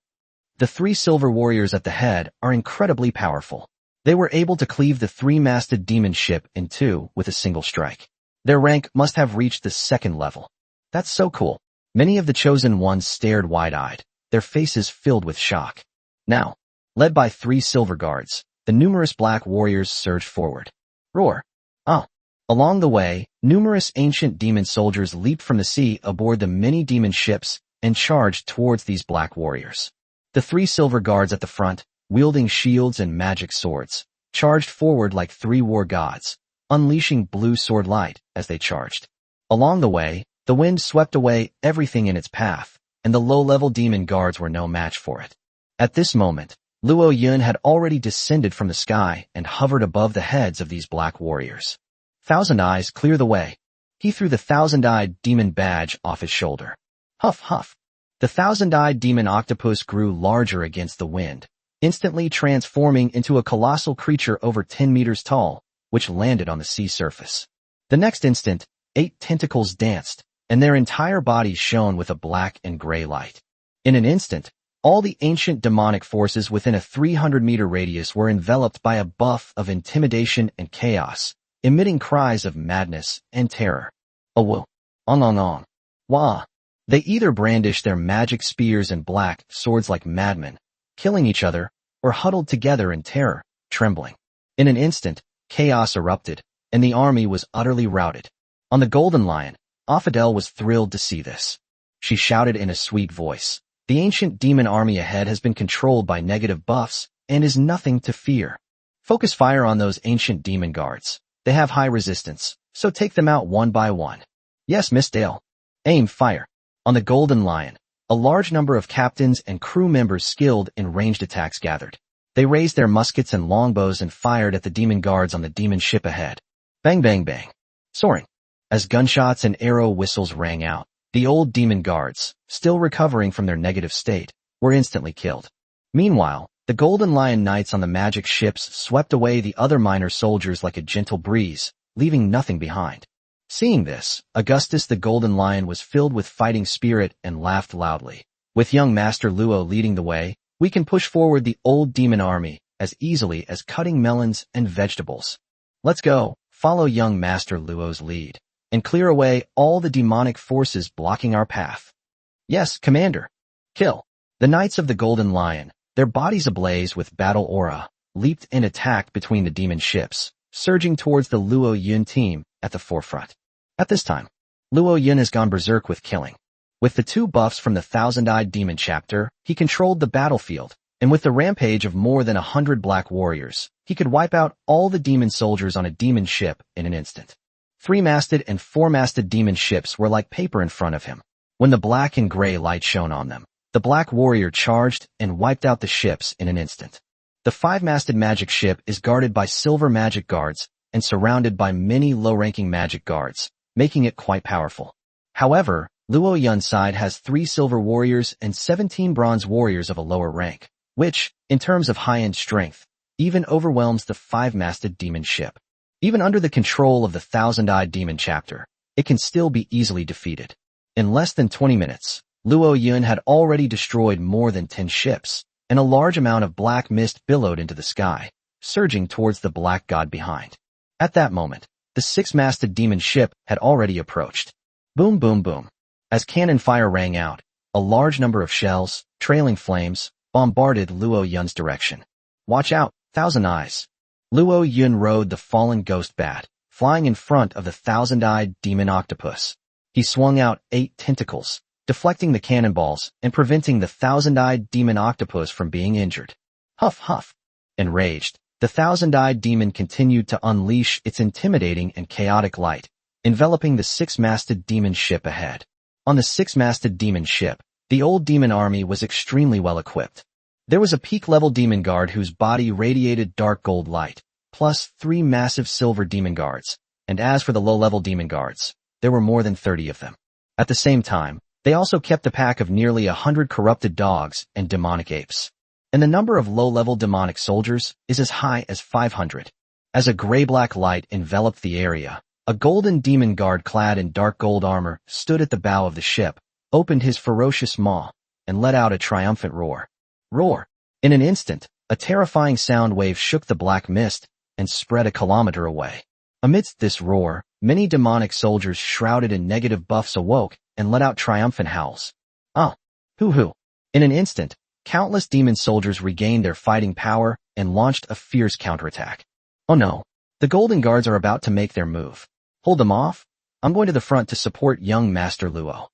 Speaker 1: The 3 silver warriors at the head are incredibly powerful. They were able to cleave the 3-masted demon ship in 2 with a single strike. Their rank must have reached the 2nd level. That's so cool. Many of the chosen ones stared wide-eyed, their faces filled with shock. Now, led by 3 silver guards, the numerous Black Warriors surged forward. Roar. Ah. Along the way, numerous ancient demon soldiers leaped from the sea aboard the many demon ships and charged towards these Black Warriors. The 3 silver guards at the front, wielding shields and magic swords, charged forward like 3 war gods, unleashing blue sword light as they charged. Along the way, the wind swept away everything in its path, and the low-level demon guards were no match for it. At this moment, Luo Yun had already descended from the sky and hovered above the heads of these Black Warriors. Thousand Eyes, clear the way. He threw the thousand-eyed demon badge off his shoulder. Huff, huff. The thousand-eyed demon octopus grew larger against the wind, instantly transforming into a colossal creature over 10 meters tall, which landed on the sea surface. The next instant, 8 tentacles danced, and their entire bodies shone with a black and gray light. In an instant, all the ancient demonic forces within a 300-meter radius were enveloped by a buff of intimidation and chaos, emitting cries of madness and terror. Awo. Ong ong ong. Wah. They either brandished their magic spears and black swords like madmen, killing each other, or huddled together in terror, trembling. In an instant, chaos erupted, and the army was utterly routed. On the Golden Lion, Affadel was thrilled to see this. She shouted in a sweet voice, "The ancient demon army ahead has been controlled by negative buffs and is nothing to fear. Focus fire on those ancient demon guards. They have high resistance, so take them out one by one. Yes, Miss Dale. Aim, fire. On the Golden Lion, a large number of captains and crew members skilled in ranged attacks gathered. They raised their muskets and longbows and fired at the demon guards on the demon ship ahead. Bang, bang, bang. Soaring. As gunshots and arrow whistles rang out, the old demon guards, still recovering from their negative state, were instantly killed. Meanwhile, the Golden Lion Knights on the magic ships swept away the other minor soldiers like a gentle breeze, leaving nothing behind. Seeing this, Augustus the Golden Lion was filled with fighting spirit and laughed loudly. With young Master Luo leading the way, we can push forward the old demon army as easily as cutting melons and vegetables. Let's go, follow young Master Luo's lead, and clear away all the demonic forces blocking our path. Yes, Commander. Kill. The Knights of the Golden Lion, their bodies ablaze with battle aura, leaped and attacked between the demon ships, surging towards the Luo Yun team at the forefront. At this time, Luo Yun has gone berserk with killing. With the 2 buffs from the Thousand-Eyed Demon chapter, he controlled the battlefield, and with the rampage of more than 100 black warriors, he could wipe out all the demon soldiers on a demon ship in an instant. 3-masted and 4-masted demon ships were like paper in front of him. When the black and gray light shone on them, the black warrior charged and wiped out the ships in an instant. The 5-masted magic ship is guarded by silver magic guards and surrounded by many low-ranking magic guards, making it quite powerful. However, Luo Yun's side has 3 silver warriors and 17 bronze warriors of a lower rank, which, in terms of high-end strength, even overwhelms the 5-masted demon ship. Even under the control of the Thousand-Eyed Demon chapter, it can still be easily defeated. In less than 20 minutes, Luo Yun had already destroyed more than 10 ships, and a large amount of black mist billowed into the sky, surging towards the black god behind. At that moment, the 6-masted demon ship had already approached. Boom, boom, boom. As cannon fire rang out, a large number of shells, trailing flames, bombarded Luo Yun's direction. Watch out, Thousand Eyes. Luo Yun rode the fallen ghost bat, flying in front of the Thousand-Eyed Demon Octopus. He swung out 8 tentacles, deflecting the cannonballs and preventing the Thousand-Eyed Demon Octopus from being injured. Huff, huff. Enraged, the Thousand-Eyed Demon continued to unleash its intimidating and chaotic light, enveloping the 6-masted demon ship ahead. On the 6-masted demon ship, the old demon army was extremely well equipped. There was a peak-level demon guard whose body radiated dark gold light, plus 3 massive silver demon guards, and as for the low-level demon guards, there were more than 30 of them. At the same time, they also kept a pack of nearly 100 corrupted dogs and demonic apes. And the number of low-level demonic soldiers is as high as 500. As a gray-black light enveloped the area, a golden demon guard clad in dark gold armor stood at the bow of the ship, opened his ferocious maw, and let out a triumphant roar. Roar! In an instant, a terrifying sound wave shook the black mist and spread a kilometer away. Amidst this roar, many demonic soldiers shrouded in negative buffs awoke and let out triumphant howls. Ah! Hoo-hoo! In an instant, countless demon soldiers regained their fighting power and launched a fierce counterattack. Oh no! The Golden Guards are about to make their move. Hold them off? I'm going to the front to support young Master Luo.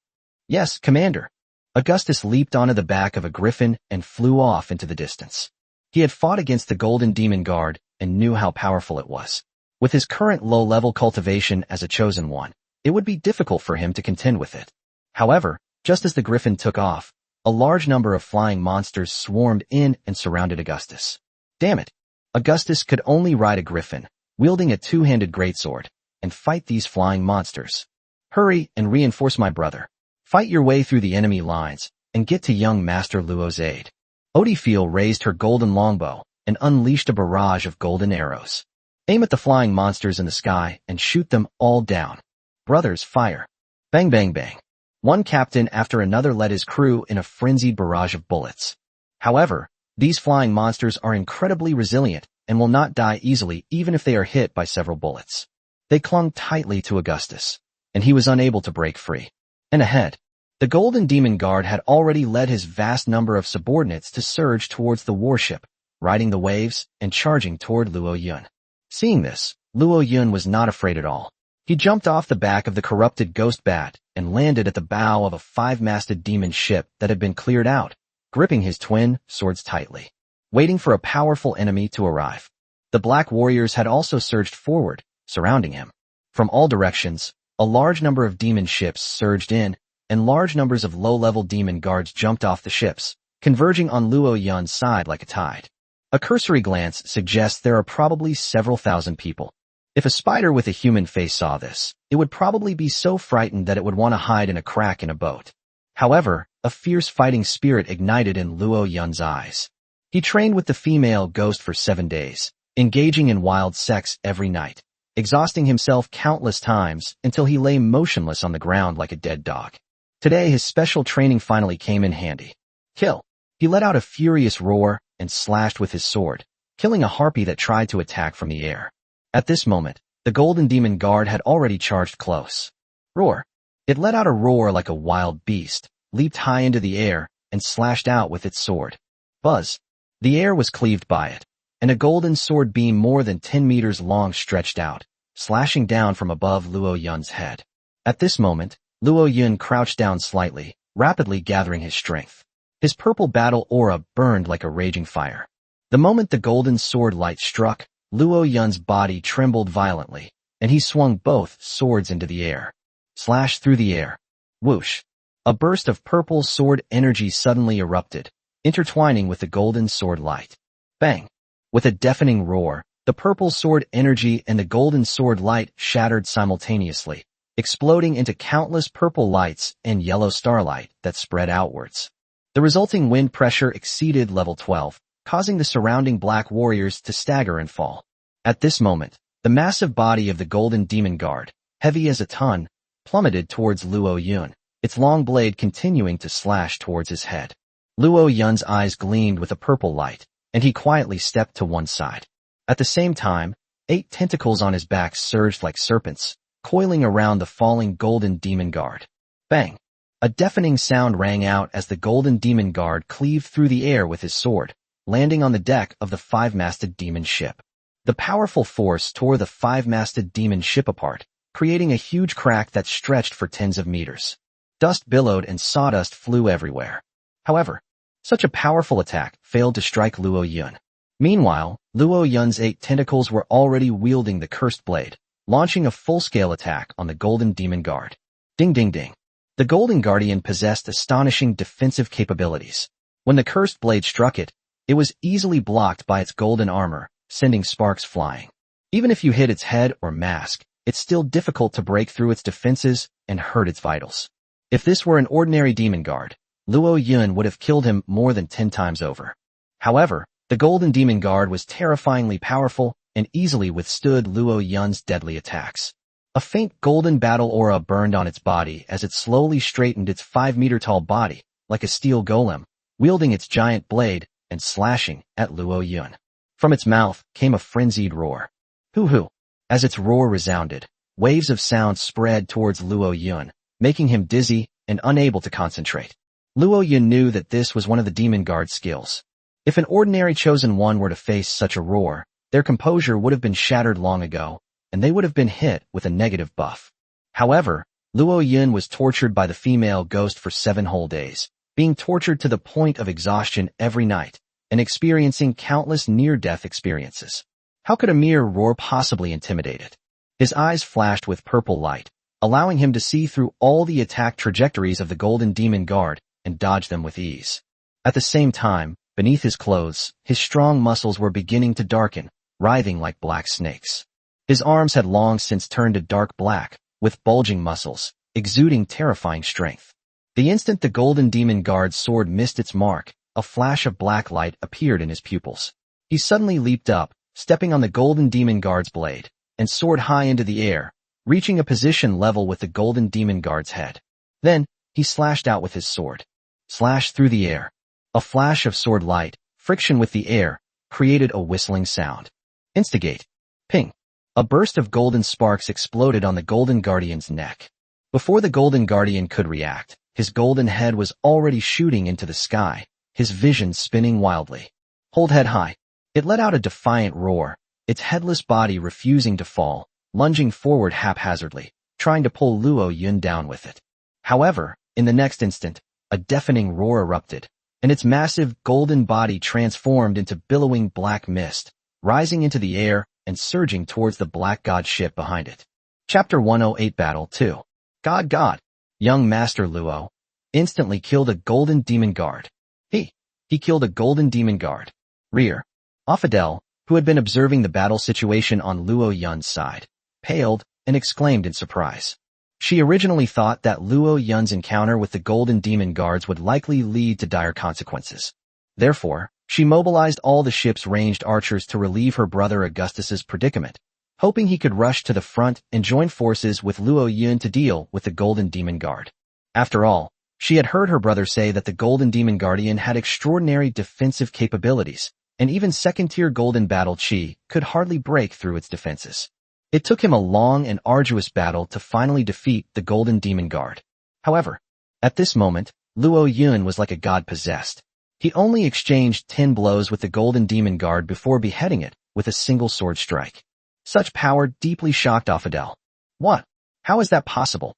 Speaker 1: Yes, Commander. Augustus leaped onto the back of a griffin and flew off into the distance. He had fought against the Golden Demon Guard and knew how powerful it was. With his current low-level cultivation as a chosen one, it would be difficult for him to contend with it. However, just as the griffin took off, a large number of flying monsters swarmed in and surrounded Augustus. Damn it! Augustus could only ride a griffin, wielding a 2-handed greatsword, and fight these flying monsters. Hurry and reinforce my brother. Fight your way through the enemy lines, and get to young Master Luo's aid. Odifil raised her golden longbow, and unleashed a barrage of golden arrows. Aim at the flying monsters in the sky, and shoot them all down. Brothers, fire. Bang, bang, bang. One captain after another led his crew in a frenzied barrage of bullets. However, these flying monsters are incredibly resilient, and will not die easily even if they are hit by several bullets. They clung tightly to Augustus, and he was unable to break free. And ahead, the Golden Demon Guard had already led his vast number of subordinates to surge towards the warship, riding the waves and charging toward Luo Yun. Seeing this, Luo Yun was not afraid at all. He jumped off the back of the corrupted ghost bat and landed at the bow of a 5-masted demon ship that had been cleared out, gripping his twin swords tightly, waiting for a powerful enemy to arrive. The black warriors had also surged forward, surrounding him. From all directions, a large number of demon ships surged in, and large numbers of low-level demon guards jumped off the ships, converging on Luo Yun's side like a tide. A cursory glance suggests there are probably several thousand people. If a spider with a human face saw this, it would probably be so frightened that it would want to hide in a crack in a boat. However, a fierce fighting spirit ignited in Luo Yun's eyes. He trained with the female ghost for 7 days, engaging in wild sex every night, exhausting himself countless times until he lay motionless on the ground like a dead dog. Today his special training finally came in handy. Kill. He let out a furious roar and slashed with his sword, killing a harpy that tried to attack from the air. At this moment, the golden demon guard had already charged close. Roar. It let out a roar like a wild beast, leaped high into the air, and slashed out with its sword. Buzz. The air was cleaved by it, and a golden sword beam more than 10 meters long stretched out, slashing down from above Luo Yun's head. At this moment, Luo Yun crouched down slightly, rapidly gathering his strength. His purple battle aura burned like a raging fire. The moment the golden sword light struck, Luo Yun's body trembled violently, and he swung both swords into the air. Slash through the air. Whoosh. A burst of purple sword energy suddenly erupted, intertwining with the golden sword light. Bang. With a deafening roar, the purple sword energy and the golden sword light shattered simultaneously, exploding into countless purple lights and yellow starlight that spread outwards. The resulting wind pressure exceeded level 12, causing the surrounding black warriors to stagger and fall. At this moment, the massive body of the golden demon guard, heavy as a ton, plummeted towards Luo Yun, its long blade continuing to slash towards his head. Luo Yun's eyes gleamed with a purple light, and he quietly stepped to one side. At the same time, 8 tentacles on his back surged like serpents, coiling around the falling golden demon guard. Bang! A deafening sound rang out as the golden demon guard cleaved through the air with his sword, landing on the deck of the 5-masted demon ship. The powerful force tore the 5-masted demon ship apart, creating a huge crack that stretched for tens of meters. Dust billowed and sawdust flew everywhere. However, such a powerful attack failed to strike Luo Yun. Meanwhile, Luo Yun's 8 tentacles were already wielding the cursed blade, launching a full-scale attack on the golden demon guard. Ding ding ding. The golden guardian possessed astonishing defensive capabilities. When the cursed blade struck it, it was easily blocked by its golden armor, sending sparks flying. Even if you hit its head or mask, it's still difficult to break through its defenses and hurt its vitals. If this were an ordinary demon guard, Luo Yun would have killed him more than 10 times over. However, the golden demon guard was terrifyingly powerful and easily withstood Luo Yun's deadly attacks. A faint golden battle aura burned on its body as it slowly straightened its 5-meter-tall body, like a steel golem, wielding its giant blade and slashing at Luo Yun. From its mouth came a frenzied roar. Hoo-hoo! As its roar resounded, waves of sound spread towards Luo Yun, making him dizzy and unable to concentrate. Luo Yun knew that this was one of the demon guard's skills. If an ordinary chosen one were to face such a roar, their composure would have been shattered long ago, and they would have been hit with a negative buff. However, Luo Yun was tortured by the female ghost for 7 whole days, being tortured to the point of exhaustion every night, and experiencing countless near-death experiences. How could a mere roar possibly intimidate it? His eyes flashed with purple light, allowing him to see through all the attack trajectories of the golden demon guard and dodge them with ease. At the same time, beneath his clothes, his strong muscles were beginning to darken, writhing like black snakes. His arms had long since turned to dark black, with bulging muscles, exuding terrifying strength. The instant the golden demon guard's sword missed its mark, a flash of black light appeared in his pupils. He suddenly leaped up, stepping on the golden demon guard's blade, and soared high into the air, reaching a position level with the golden demon guard's head. Then, he slashed out with his sword. Slash through the air. A flash of sword light, friction with the air, created a whistling sound. Instigate. Ping. A burst of golden sparks exploded on the golden guardian's neck. Before the golden guardian could react, his golden head was already shooting into the sky, his vision spinning wildly. Hold head high. It let out a defiant roar, its headless body refusing to fall, lunging forward haphazardly, trying to pull Luo Yun down with it. However, in the next instant, a deafening roar erupted, and its massive golden body transformed into billowing black mist, rising into the air and surging towards the Black God ship behind it. Chapter 108 Battle 2. God. Young Master Luo instantly killed a golden demon guard. He killed a golden demon guard. Rear. Offadel, who had been observing the battle situation on Luo Yun's side, paled and exclaimed in surprise. She originally thought that Luo Yun's encounter with the golden demon guards would likely lead to dire consequences. Therefore, she mobilized all the ship's ranged archers to relieve her brother Augustus's predicament, hoping he could rush to the front and join forces with Luo Yun to deal with the golden demon guard. After all, she had heard her brother say that the golden demon guardian had extraordinary defensive capabilities, and even second-tier golden battle chi could hardly break through its defenses. It took him a long and arduous battle to finally defeat the golden demon guard. However, at this moment, Luo Yun was like a god possessed. He only exchanged 10 blows with the golden demon guard before beheading it with a single sword strike. Such power deeply shocked Offadel. What? How is that possible?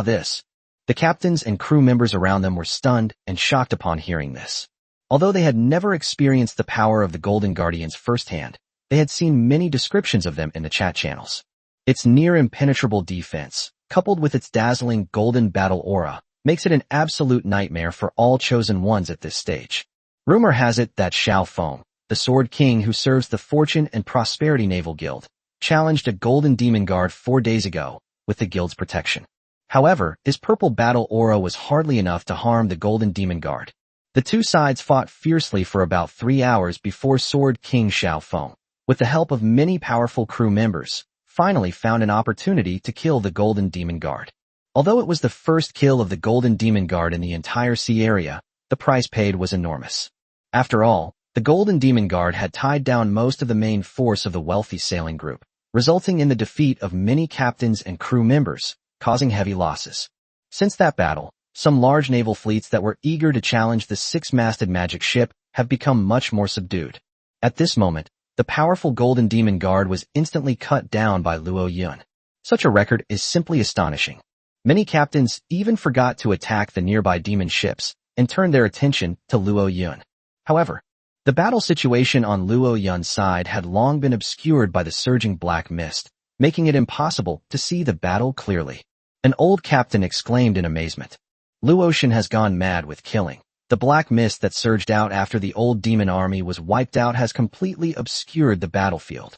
Speaker 1: This. The captains and crew members around them were stunned and shocked upon hearing this. Although they had never experienced the power of the Golden Guardians firsthand, they had seen many descriptions of them in the chat channels. Its near-impenetrable defense, coupled with its dazzling golden battle aura, makes it an absolute nightmare for all chosen ones at this stage. Rumor has it that Xiao Feng, the Sword King who serves the Fortune and Prosperity Naval Guild, challenged a golden demon guard 4 days ago with the guild's protection. However, his purple battle aura was hardly enough to harm the golden demon guard. The two sides fought fiercely for about 3 hours before Sword King Xiao Feng, with the help of many powerful crew members, finally found an opportunity to kill the golden demon guard. Although it was the first kill of the golden demon guard in the entire sea area, the price paid was enormous. After all, the golden demon guard had tied down most of the main force of the wealthy sailing group, resulting in the defeat of many captains and crew members, causing heavy losses. Since that battle, some large naval fleets that were eager to challenge the 6-masted magic ship have become much more subdued. At this moment, the powerful golden demon guard was instantly cut down by Luo Yun. Such a record is simply astonishing. Many captains even forgot to attack the nearby demon ships and turned their attention to Luo Yun. However, the battle situation on Luo Yun's side had long been obscured by the surging black mist, making it impossible to see the battle clearly. An old captain exclaimed in amazement. Luo Shen has gone mad with killing. The black mist that surged out after the old demon army was wiped out has completely obscured the battlefield.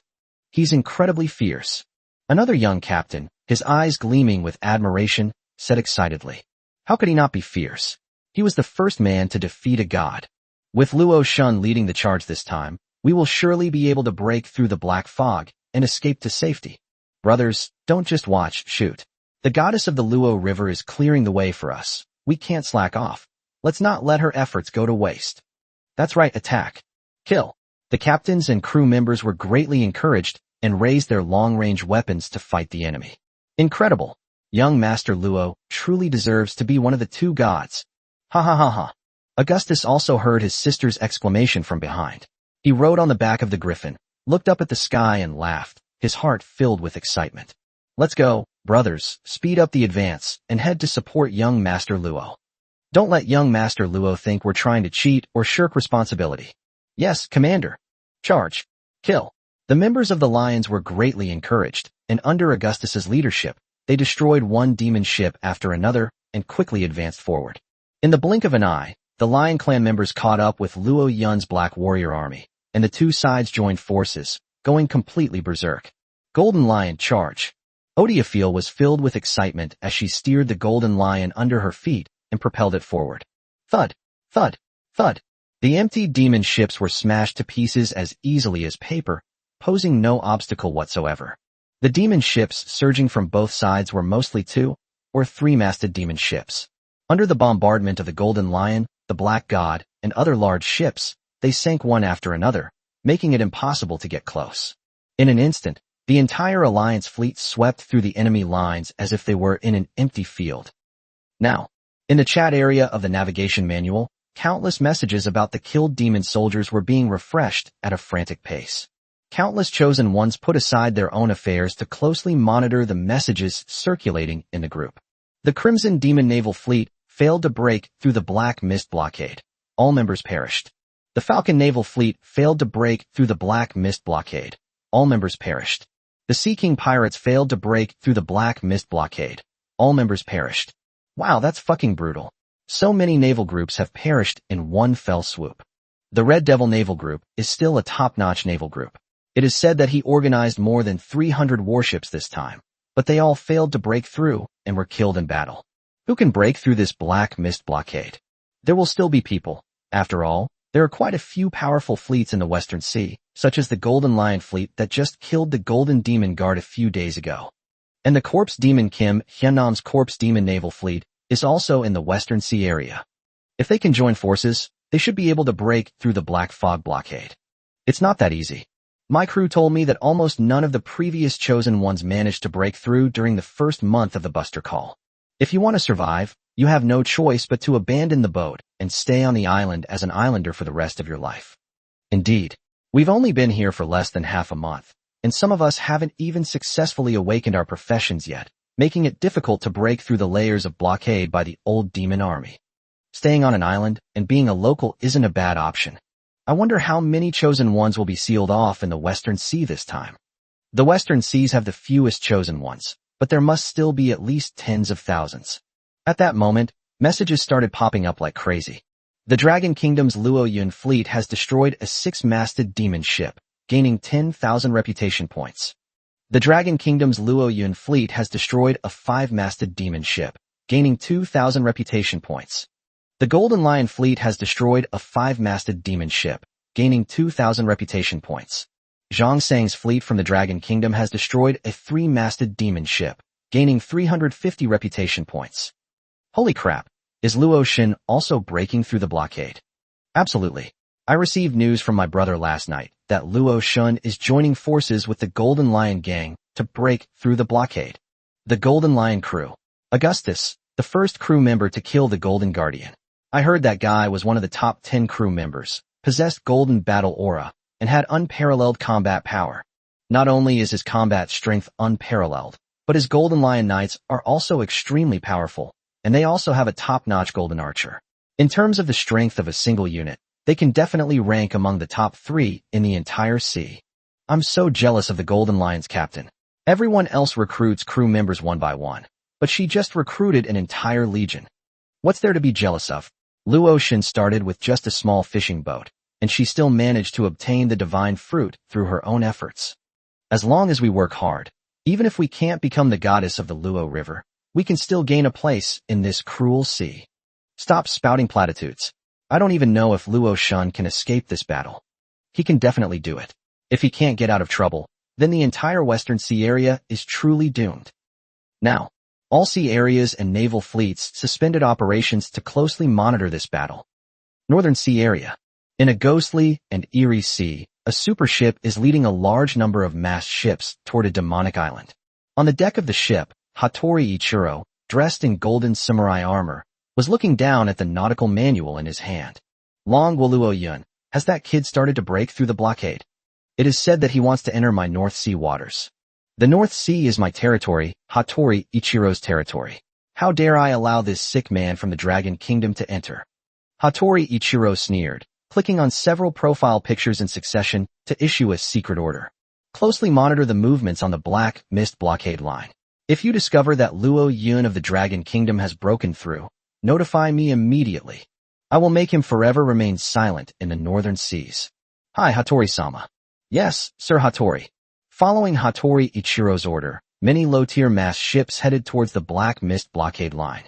Speaker 1: He's incredibly fierce. Another young captain, his eyes gleaming with admiration, said excitedly. How could he not be fierce? He was the first man to defeat a god. With Luo Shen leading the charge this time, we will surely be able to break through the black fog and escape to safety. Brothers, don't just watch, shoot. The goddess of the Luo River is clearing the way for us. We can't slack off. Let's not let her efforts go to waste. That's right, attack. Kill. The captains and crew members were greatly encouraged and raised their long-range weapons to fight the enemy. Incredible. Young Master Luo truly deserves to be one of the 2 gods. Ha ha ha ha. Augustus also heard his sister's exclamation from behind. He rode on the back of the griffin, looked up at the sky and laughed, his heart filled with excitement. Let's go, brothers, speed up the advance and head to support young Master Luo. Don't let young Master Luo think we're trying to cheat or shirk responsibility. Yes, Commander. Charge. Kill. The members of the Lions were greatly encouraged, and under Augustus's leadership, they destroyed one demon ship after another and quickly advanced forward. In the blink of an eye, the Lion Clan members caught up with Luo Yun's Black Warrior army, and the two sides joined forces, going completely berserk. Golden Lion charge. Odiophile was filled with excitement as she steered the Golden Lion under her feet and propelled it forward. Thud, thud, thud. The empty demon ships were smashed to pieces as easily as paper, posing no obstacle whatsoever. The demon ships surging from both sides were mostly 2- or 3-masted demon ships. Under the bombardment of the Golden Lion, the Black God, and other large ships, they sank one after another, making it impossible to get close. In an instant, the entire Alliance fleet swept through the enemy lines as if they were in an empty field. Now, in the chat area of the navigation manual, countless messages about the killed demon soldiers were being refreshed at a frantic pace. Countless chosen ones put aside their own affairs to closely monitor the messages circulating in the group. The Crimson Demon Naval Fleet failed to break through the Black Mist blockade. All members perished. The Falcon Naval Fleet failed to break through the Black Mist blockade. All members perished. The Sea King pirates failed to break through the Black Mist blockade. All members perished. Wow, that's fucking brutal. So many naval groups have perished in one fell swoop. The Red Devil Naval Group is still a top-notch naval group. It is said that he organized more than 300 warships this time, but they all failed to break through and were killed in battle. Who can break through this Black Mist blockade? There will still be people. After all, there are quite a few powerful fleets in the Western Sea, such as the Golden Lion fleet that just killed the Golden Demon Guard a few days ago. And the Corpse Demon Kim Hyunnam's Corpse Demon Naval Fleet is also in the Western Sea area. If they can join forces, they should be able to break through the Black Fog blockade. It's not that easy. My crew told me that almost none of the previous chosen ones managed to break through during the first month of the Buster Call. If you want to survive, you have no choice but to abandon the boat and stay on the island as an islander for the rest of your life. Indeed, we've only been here for less than half a month, and some of us haven't even successfully awakened our professions yet, making it difficult to break through the layers of blockade by the old demon army. Staying on an island and being a local isn't a bad option. I wonder how many chosen ones will be sealed off in the Western Sea this time. The Western Seas have the fewest chosen ones, but there must still be at least tens of thousands. At that moment, messages started popping up like crazy. The Dragon Kingdom's Luo Yun fleet has destroyed a 6-masted demon ship, gaining 10,000 reputation points. The Dragon Kingdom's Luo Yun fleet has destroyed a 5-masted demon ship, gaining 2,000 reputation points. The Golden Lion fleet has destroyed a 5-masted demon ship, gaining 2,000 reputation points. Zhang Sang's fleet from the Dragon Kingdom has destroyed a 3-masted demon ship, gaining 350 reputation points. Holy crap, is Luo Shin also breaking through the blockade? Absolutely. I received news from my brother last night that Luo Shun is joining forces with the Golden Lion gang to break through the blockade. The Golden Lion crew. Augustus, the first crew member to kill the Golden Guardian. I heard that guy was one of the top 10 crew members, possessed golden battle aura, and had unparalleled combat power. Not only is his combat strength unparalleled, but his Golden Lion Knights are also extremely powerful, and they also have a top-notch golden archer. In terms of the strength of a single unit, they can definitely rank among the top 3 in the entire sea. I'm so jealous of the Golden Lion's captain. Everyone else recruits crew members one by one, but she just recruited an entire legion. What's there to be jealous of? Luo Shin started with just a small fishing boat, and she still managed to obtain the divine fruit through her own efforts. As long as we work hard, even if we can't become the goddess of the Luo River, we can still gain a place in this cruel sea. Stop spouting platitudes. I don't even know if Luo Shun can escape this battle. He can definitely do it. If he can't get out of trouble, then the entire Western Sea area is truly doomed. Now, all sea areas and naval fleets suspended operations to closely monitor this battle. Northern Sea Area. In a ghostly and eerie sea, a super ship is leading a large number of massed ships toward a demonic island. On the deck of the ship, Hattori Ichiro, dressed in golden samurai armor, was looking down at the nautical manual in his hand. Long Luo Yun, has that kid started to break through the blockade? It is said that he wants to enter my North Sea waters. The North Sea is my territory, Hattori Ichiro's territory. How dare I allow this sick man from the Dragon Kingdom to enter? Hattori Ichiro sneered, clicking on several profile pictures in succession to issue a secret order. Closely monitor the movements on the Black Mist blockade line. If you discover that Luo Yun of the Dragon Kingdom has broken through, notify me immediately. I will make him forever remain silent in the northern seas. Hi, Hattori-sama. Yes, Sir Hattori. Following Hattori Ichiro's order, many low-tier mass ships headed towards the Black Mist blockade line.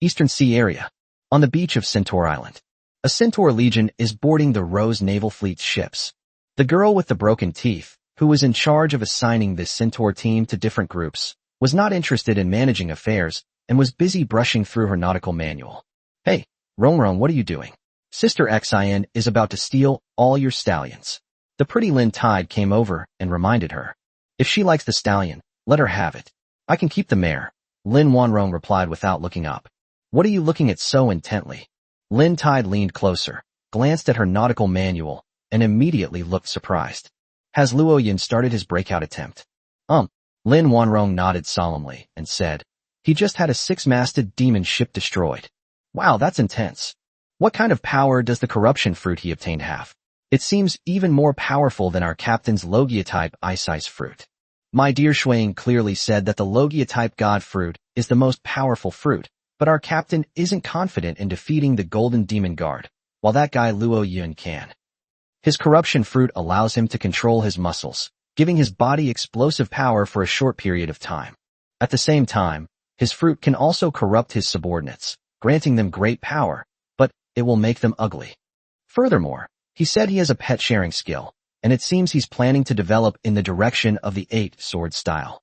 Speaker 1: Eastern Sea Area. On the beach of Centaur Island. A Centaur Legion is boarding the Rose Naval Fleet's ships. The girl with the broken teeth, who was in charge of assigning this Centaur team to different groups, was not interested in managing affairs and was busy brushing through her nautical manual. Hey, Rongrong, what are you doing? Sister Xin is about to steal all your stallions. The pretty Lin Tide came over and reminded her. If she likes the stallion, let her have it. I can keep the mare. Lin Wanrong replied without looking up. What are you looking at so intently? Lin Tide leaned closer, glanced at her nautical manual, and immediately looked surprised. Has Luo Yun started his breakout attempt? Lin Wanrong nodded solemnly and said, he just had a 6-masted demon ship destroyed. Wow, that's intense. What kind of power does the corruption fruit he obtained have? It seems even more powerful than our captain's Logia-type ice fruit. My dear Shuang clearly said that the Logia-type god fruit is the most powerful fruit, but our captain isn't confident in defeating the golden demon guard, while that guy Luo Yun can. His corruption fruit allows him to control his muscles, giving his body explosive power for a short period of time. At the same time, his fruit can also corrupt his subordinates, granting them great power, but it will make them ugly. Furthermore, he said he has a pet sharing skill, and it seems he's planning to develop in the direction of the 8-sword style.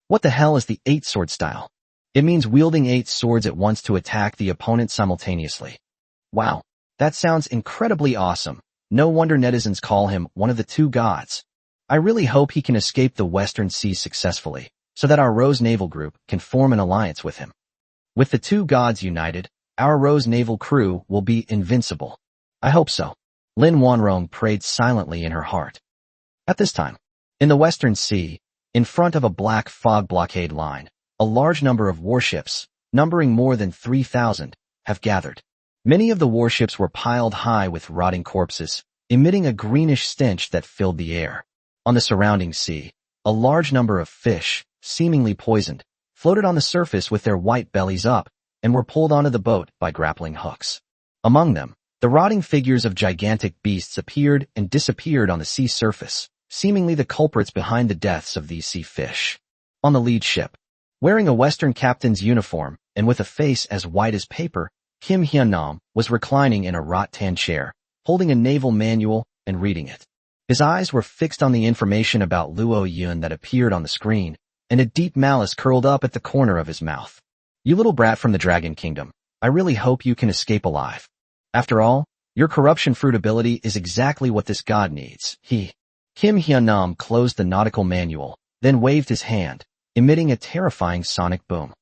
Speaker 1: What the hell is the 8-sword style? It means wielding 8 swords at once to attack the opponent simultaneously. Wow, that sounds incredibly awesome. No wonder netizens call him one of the 2 gods. I really hope he can escape the Western Seas successfully, so that our Rose Naval Group can form an alliance with him. With the 2 gods united, our Rose Naval crew will be invincible. I hope so. Lin Wanrong prayed silently in her heart. At this time, in the Western Sea, in front of a black fog blockade line, a large number of warships, numbering more than 3,000, have gathered. Many of the warships were piled high with rotting corpses, emitting a greenish stench that filled the air. On the surrounding sea, a large number of fish, seemingly poisoned, floated on the surface with their white bellies up and were pulled onto the boat by grappling hooks. Among them, the rotting figures of gigantic beasts appeared and disappeared on the sea surface, seemingly the culprits behind the deaths of these sea fish. On the lead ship, wearing a Western captain's uniform and with a face as white as paper, Kim Hyun-nam was reclining in a wrought-tan chair, holding a naval manual and reading it. His eyes were fixed on the information about Luo Yun that appeared on the screen, and a deep malice curled up at the corner of his mouth. You little brat from the Dragon Kingdom, I really hope you can escape alive. After all, your corruption fruit ability is exactly what this god needs. Kim Hyun-nam closed the nautical manual, then waved his hand, emitting a terrifying sonic boom.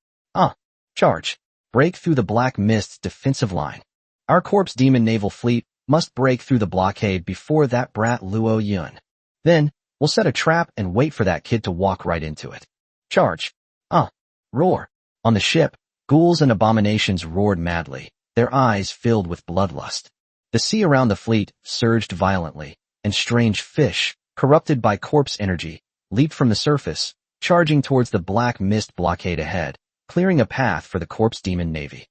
Speaker 1: Charge. Break through the Black Mist's defensive line. Our Corp's Demon Naval Fleet must break through the blockade before that brat Luo Yun. Then, we'll set a trap and wait for that kid to walk right into it. Charge. Roar. On the ship, ghouls and abominations roared madly, their eyes filled with bloodlust. The sea around the fleet surged violently, and strange fish, corrupted by corpse energy, leaped from the surface, charging towards the Black Mist blockade ahead, clearing a path for the Corpse Demon Navy.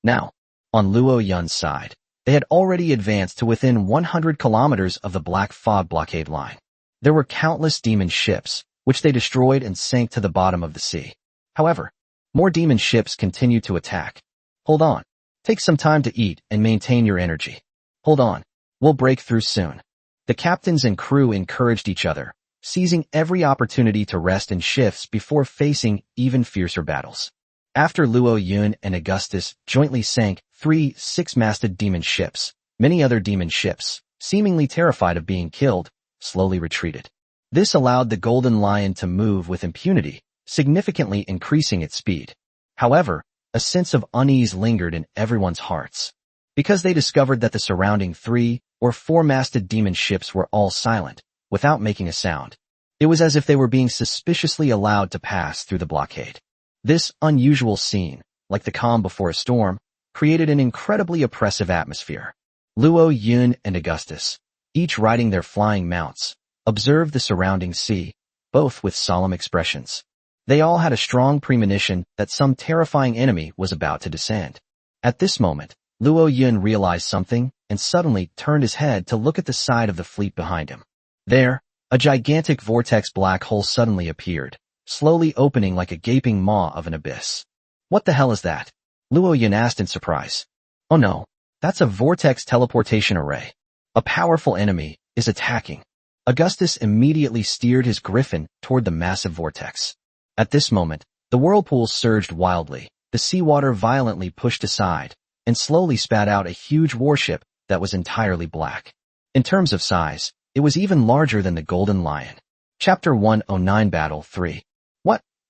Speaker 1: Now, on Luo Yun's side, they had already advanced to within 100 kilometers of the Black Fog blockade line. There were countless demon ships, which they destroyed and sank to the bottom of the sea. However, more demon ships continued to attack. Hold on. Take some time to eat and maintain your energy. Hold on. We'll break through soon. The captains and crew encouraged each other, seizing every opportunity to rest in shifts before facing even fiercer battles. After Luo Yun and Augustus jointly sank 3 6-masted demon ships, many other demon ships, seemingly terrified of being killed, slowly retreated. This allowed the Golden Lion to move with impunity, significantly increasing its speed. However, a sense of unease lingered in everyone's hearts, because they discovered that the surrounding 3 or 4-masted demon ships were all silent, without making a sound. It was as if they were being suspiciously allowed to pass through the blockade. This unusual scene, like the calm before a storm, created an incredibly oppressive atmosphere. Luo Yun and Augustus, each riding their flying mounts, observed the surrounding sea, both with solemn expressions. They all had a strong premonition that some terrifying enemy was about to descend. At this moment, Luo Yun realized something and suddenly turned his head to look at the side of the fleet behind him. There, a gigantic vortex black hole suddenly appeared, slowly opening like a gaping maw of an abyss. What the hell is that? Luo Yun asked in surprise. Oh no, that's a vortex teleportation array. A powerful enemy is attacking. Augustus immediately steered his griffin toward the massive vortex. At this moment, the whirlpool surged wildly, the seawater violently pushed aside, and slowly spat out a huge warship that was entirely black. In terms of size, it was even larger than the Golden Lion. Chapter 109 Battle 3.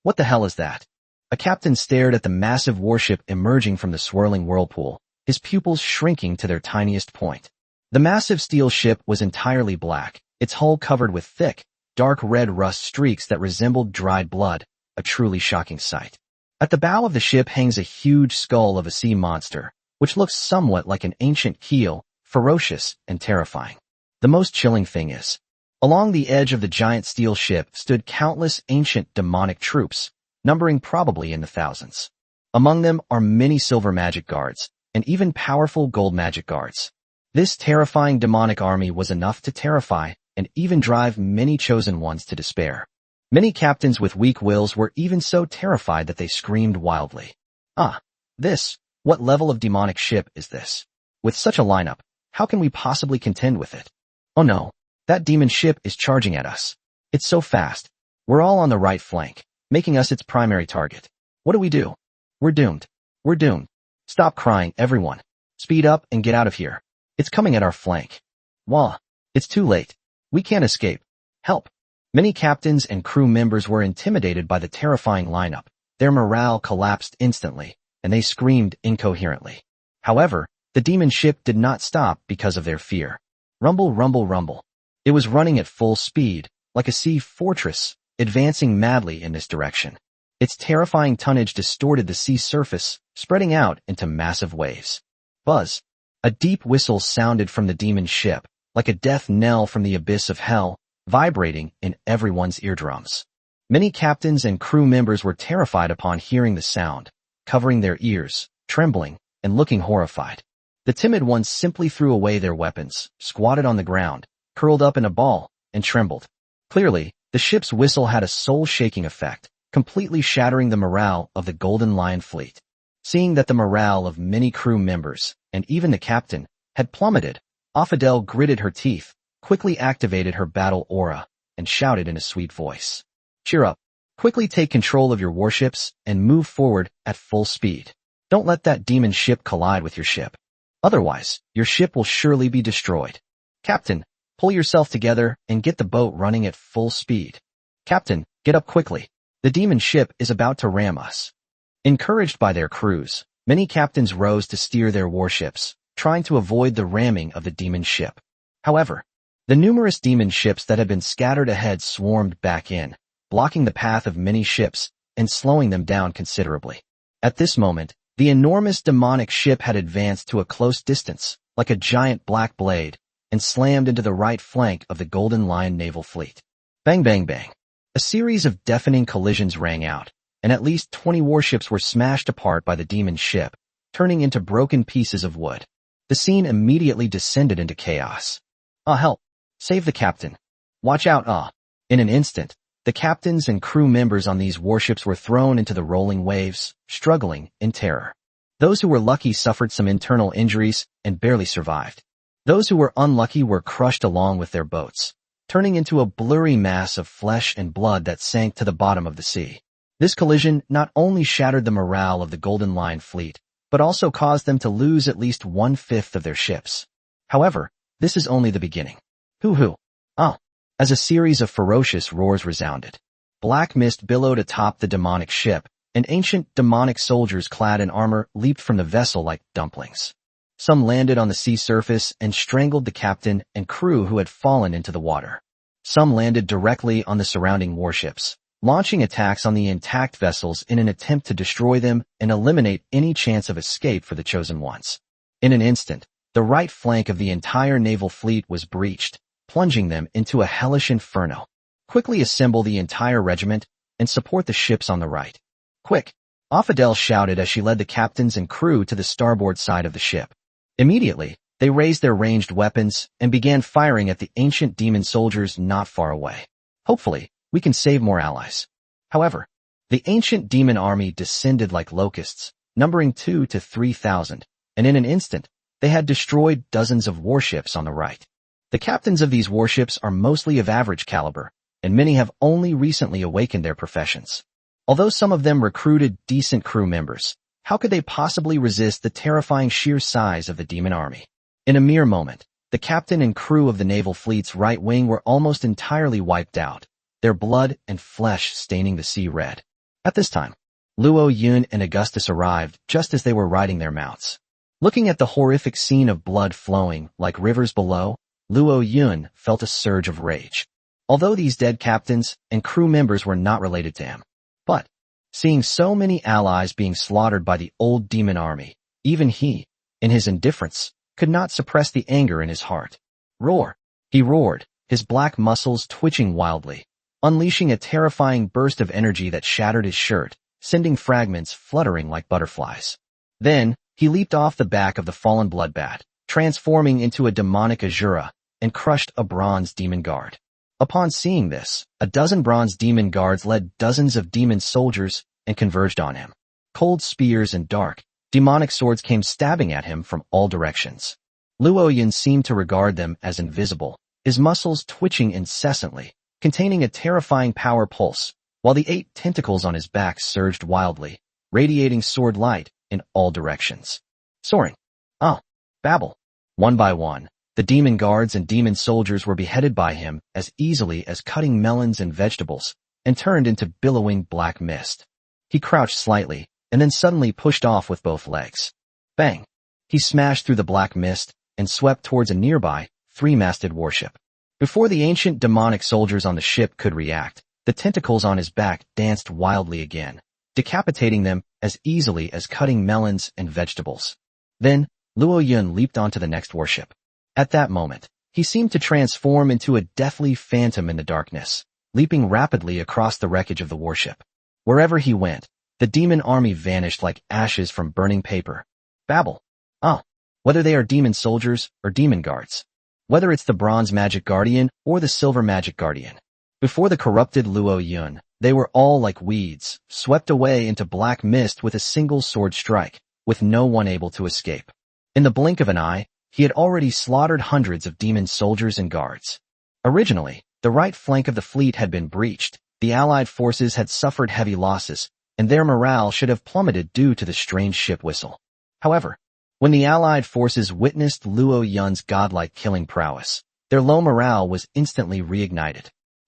Speaker 1: What the hell is that? A captain stared at the massive warship emerging from the swirling whirlpool, his pupils shrinking to their tiniest point. The massive steel ship was entirely black, its hull covered with thick, dark red rust streaks that resembled dried blood, a truly shocking sight. At the bow of the ship hangs a huge skull of a sea monster, which looks somewhat like an ancient keel, ferocious and terrifying. The most chilling thing is, along the edge of the giant steel ship stood countless ancient demonic troops, numbering probably in the thousands. Among them are many silver magic guards, and even powerful gold magic guards. This terrifying demonic army was enough to terrify and even drive many chosen ones to despair. Many captains with weak wills were even so terrified that they screamed wildly. What level of demonic ship is this? With such a lineup, how can we possibly contend with it? Oh no, that demon ship is charging at us. It's so fast. We're all on the right flank, making us its primary target. What do we do? We're doomed. We're doomed. Stop crying, everyone. Speed up and get out of here. It's coming at our flank. Wah! It's too late. We can't escape. Help! Many captains and crew members were intimidated by the terrifying lineup. Their morale collapsed instantly, and they screamed incoherently. However, the demon ship did not stop because of their fear. Rumble, rumble, rumble. It was running at full speed, like a sea fortress, advancing madly in this direction. Its terrifying tonnage distorted the sea surface, spreading out into massive waves. Buzz. A deep whistle sounded from the demon ship, like a death knell from the abyss of hell, vibrating in everyone's eardrums. Many captains and crew members were terrified upon hearing the sound, covering their ears, trembling, and looking horrified. The timid ones simply threw away their weapons, squatted on the ground, curled up in a ball, and trembled. Clearly, the ship's whistle had a soul-shaking effect, completely shattering the morale of the Golden Lion fleet. Seeing that the morale of many crew members, and even the captain, had plummeted, Affadel gritted her teeth, quickly activated her battle aura, and shouted in a sweet voice. Cheer up. Quickly take control of your warships and move forward at full speed. Don't let that demon ship collide with your ship. Otherwise, your ship will surely be destroyed. Captain, pull yourself together and get the boat running at full speed. Captain, get up quickly. The demon ship is about to ram us. Encouraged by their crews, many captains rose to steer their warships, trying to avoid the ramming of the demon ship. However, the numerous demon ships that had been scattered ahead swarmed back in, blocking the path of many ships and slowing them down considerably. At this moment, the enormous demonic ship had advanced to a close distance, like a giant black blade, and slammed into the right flank of the Golden Lion naval fleet. Bang, bang, bang. A series of deafening collisions rang out, and at least 20 warships were smashed apart by the demon ship, turning into broken pieces of wood. The scene immediately descended into chaos. Help! Save the captain! Watch out, In an instant, the captains and crew members on these warships were thrown into the rolling waves, struggling in terror. Those who were lucky suffered some internal injuries and barely survived. Those who were unlucky were crushed along with their boats, turning into a blurry mass of flesh and blood that sank to the bottom of the sea. This collision not only shattered the morale of the Golden Lion fleet, but also caused them to lose at least 1/5 of their ships. However, this is only the beginning. Hoo-hoo. As a series of ferocious roars resounded, black mist billowed atop the demonic ship, and ancient demonic soldiers clad in armor leaped from the vessel like dumplings. Some landed on the sea surface and strangled the captain and crew who had fallen into the water. Some landed directly on the surrounding warships, launching attacks on the intact vessels in an attempt to destroy them and eliminate any chance of escape for the chosen ones. In an instant, the right flank of the entire naval fleet was breached, plunging them into a hellish inferno. Quickly assemble the entire regiment and support the ships on the right. Quick! Affadel shouted as she led the captains and crew to the starboard side of the ship. Immediately, they raised their ranged weapons and began firing at the ancient demon soldiers not far away. Hopefully, we can save more allies. However, the ancient demon army descended like locusts, numbering 2,000 to 3,000, and in an instant, they had destroyed dozens of warships on the right. The captains of these warships are mostly of average caliber, and many have only recently awakened their professions. Although some of them recruited decent crew members, how could they possibly resist the terrifying sheer size of the demon army? In a mere moment, the captain and crew of the naval fleet's right wing were almost entirely wiped out, their blood and flesh staining the sea red. At this time, Luo Yun and Augustus arrived just as they were riding their mounts. Looking at the horrific scene of blood flowing like rivers below, Luo Yun felt a surge of rage. Although these dead captains and crew members were not related to him. But, seeing so many allies being slaughtered by the old demon army, even he, in his indifference, could not suppress the anger in his heart. Roar! He roared, his black muscles twitching wildly, unleashing a terrifying burst of energy that shattered his shirt, sending fragments fluttering like butterflies. Then, he leaped off the back of the fallen bloodbat, transforming into a demonic Azura, and crushed a bronze demon guard. Upon seeing this, a dozen bronze demon guards led dozens of demon soldiers and converged on him. Cold spears and dark, demonic swords came stabbing at him from all directions. Luo Yun seemed to regard them as invisible, his muscles twitching incessantly, containing a terrifying power pulse, while the 8 tentacles on his back surged wildly, radiating sword light in all directions. Soaring. Oh, babble. One by one, the demon guards and demon soldiers were beheaded by him as easily as cutting melons and vegetables, and turned into billowing black mist. He crouched slightly, and then suddenly pushed off with both legs. Bang! He smashed through the black mist and swept towards a nearby, 3-masted warship. Before the ancient demonic soldiers on the ship could react, the tentacles on his back danced wildly again, decapitating them as easily as cutting melons and vegetables. Then, Luo Yun leaped onto the next warship. At that moment, he seemed to transform into a deathly phantom in the darkness, leaping rapidly across the wreckage of the warship. Wherever he went, the demon army vanished like ashes from burning paper. Babble. Oh, whether they are demon soldiers or demon guards. Whether it's the bronze magic guardian or the silver magic guardian. Before the corrupted Luo Yun, they were all like weeds, swept away into black mist with a single sword strike, with no one able to escape. In the blink of an eye, he had already slaughtered hundreds of demon soldiers and guards. Originally, the right flank of the fleet had been breached, the Allied forces had suffered heavy losses, and their morale should have plummeted due to the strange ship whistle. However, when the Allied forces witnessed Luo Yun's godlike killing prowess, their low morale was instantly reignited.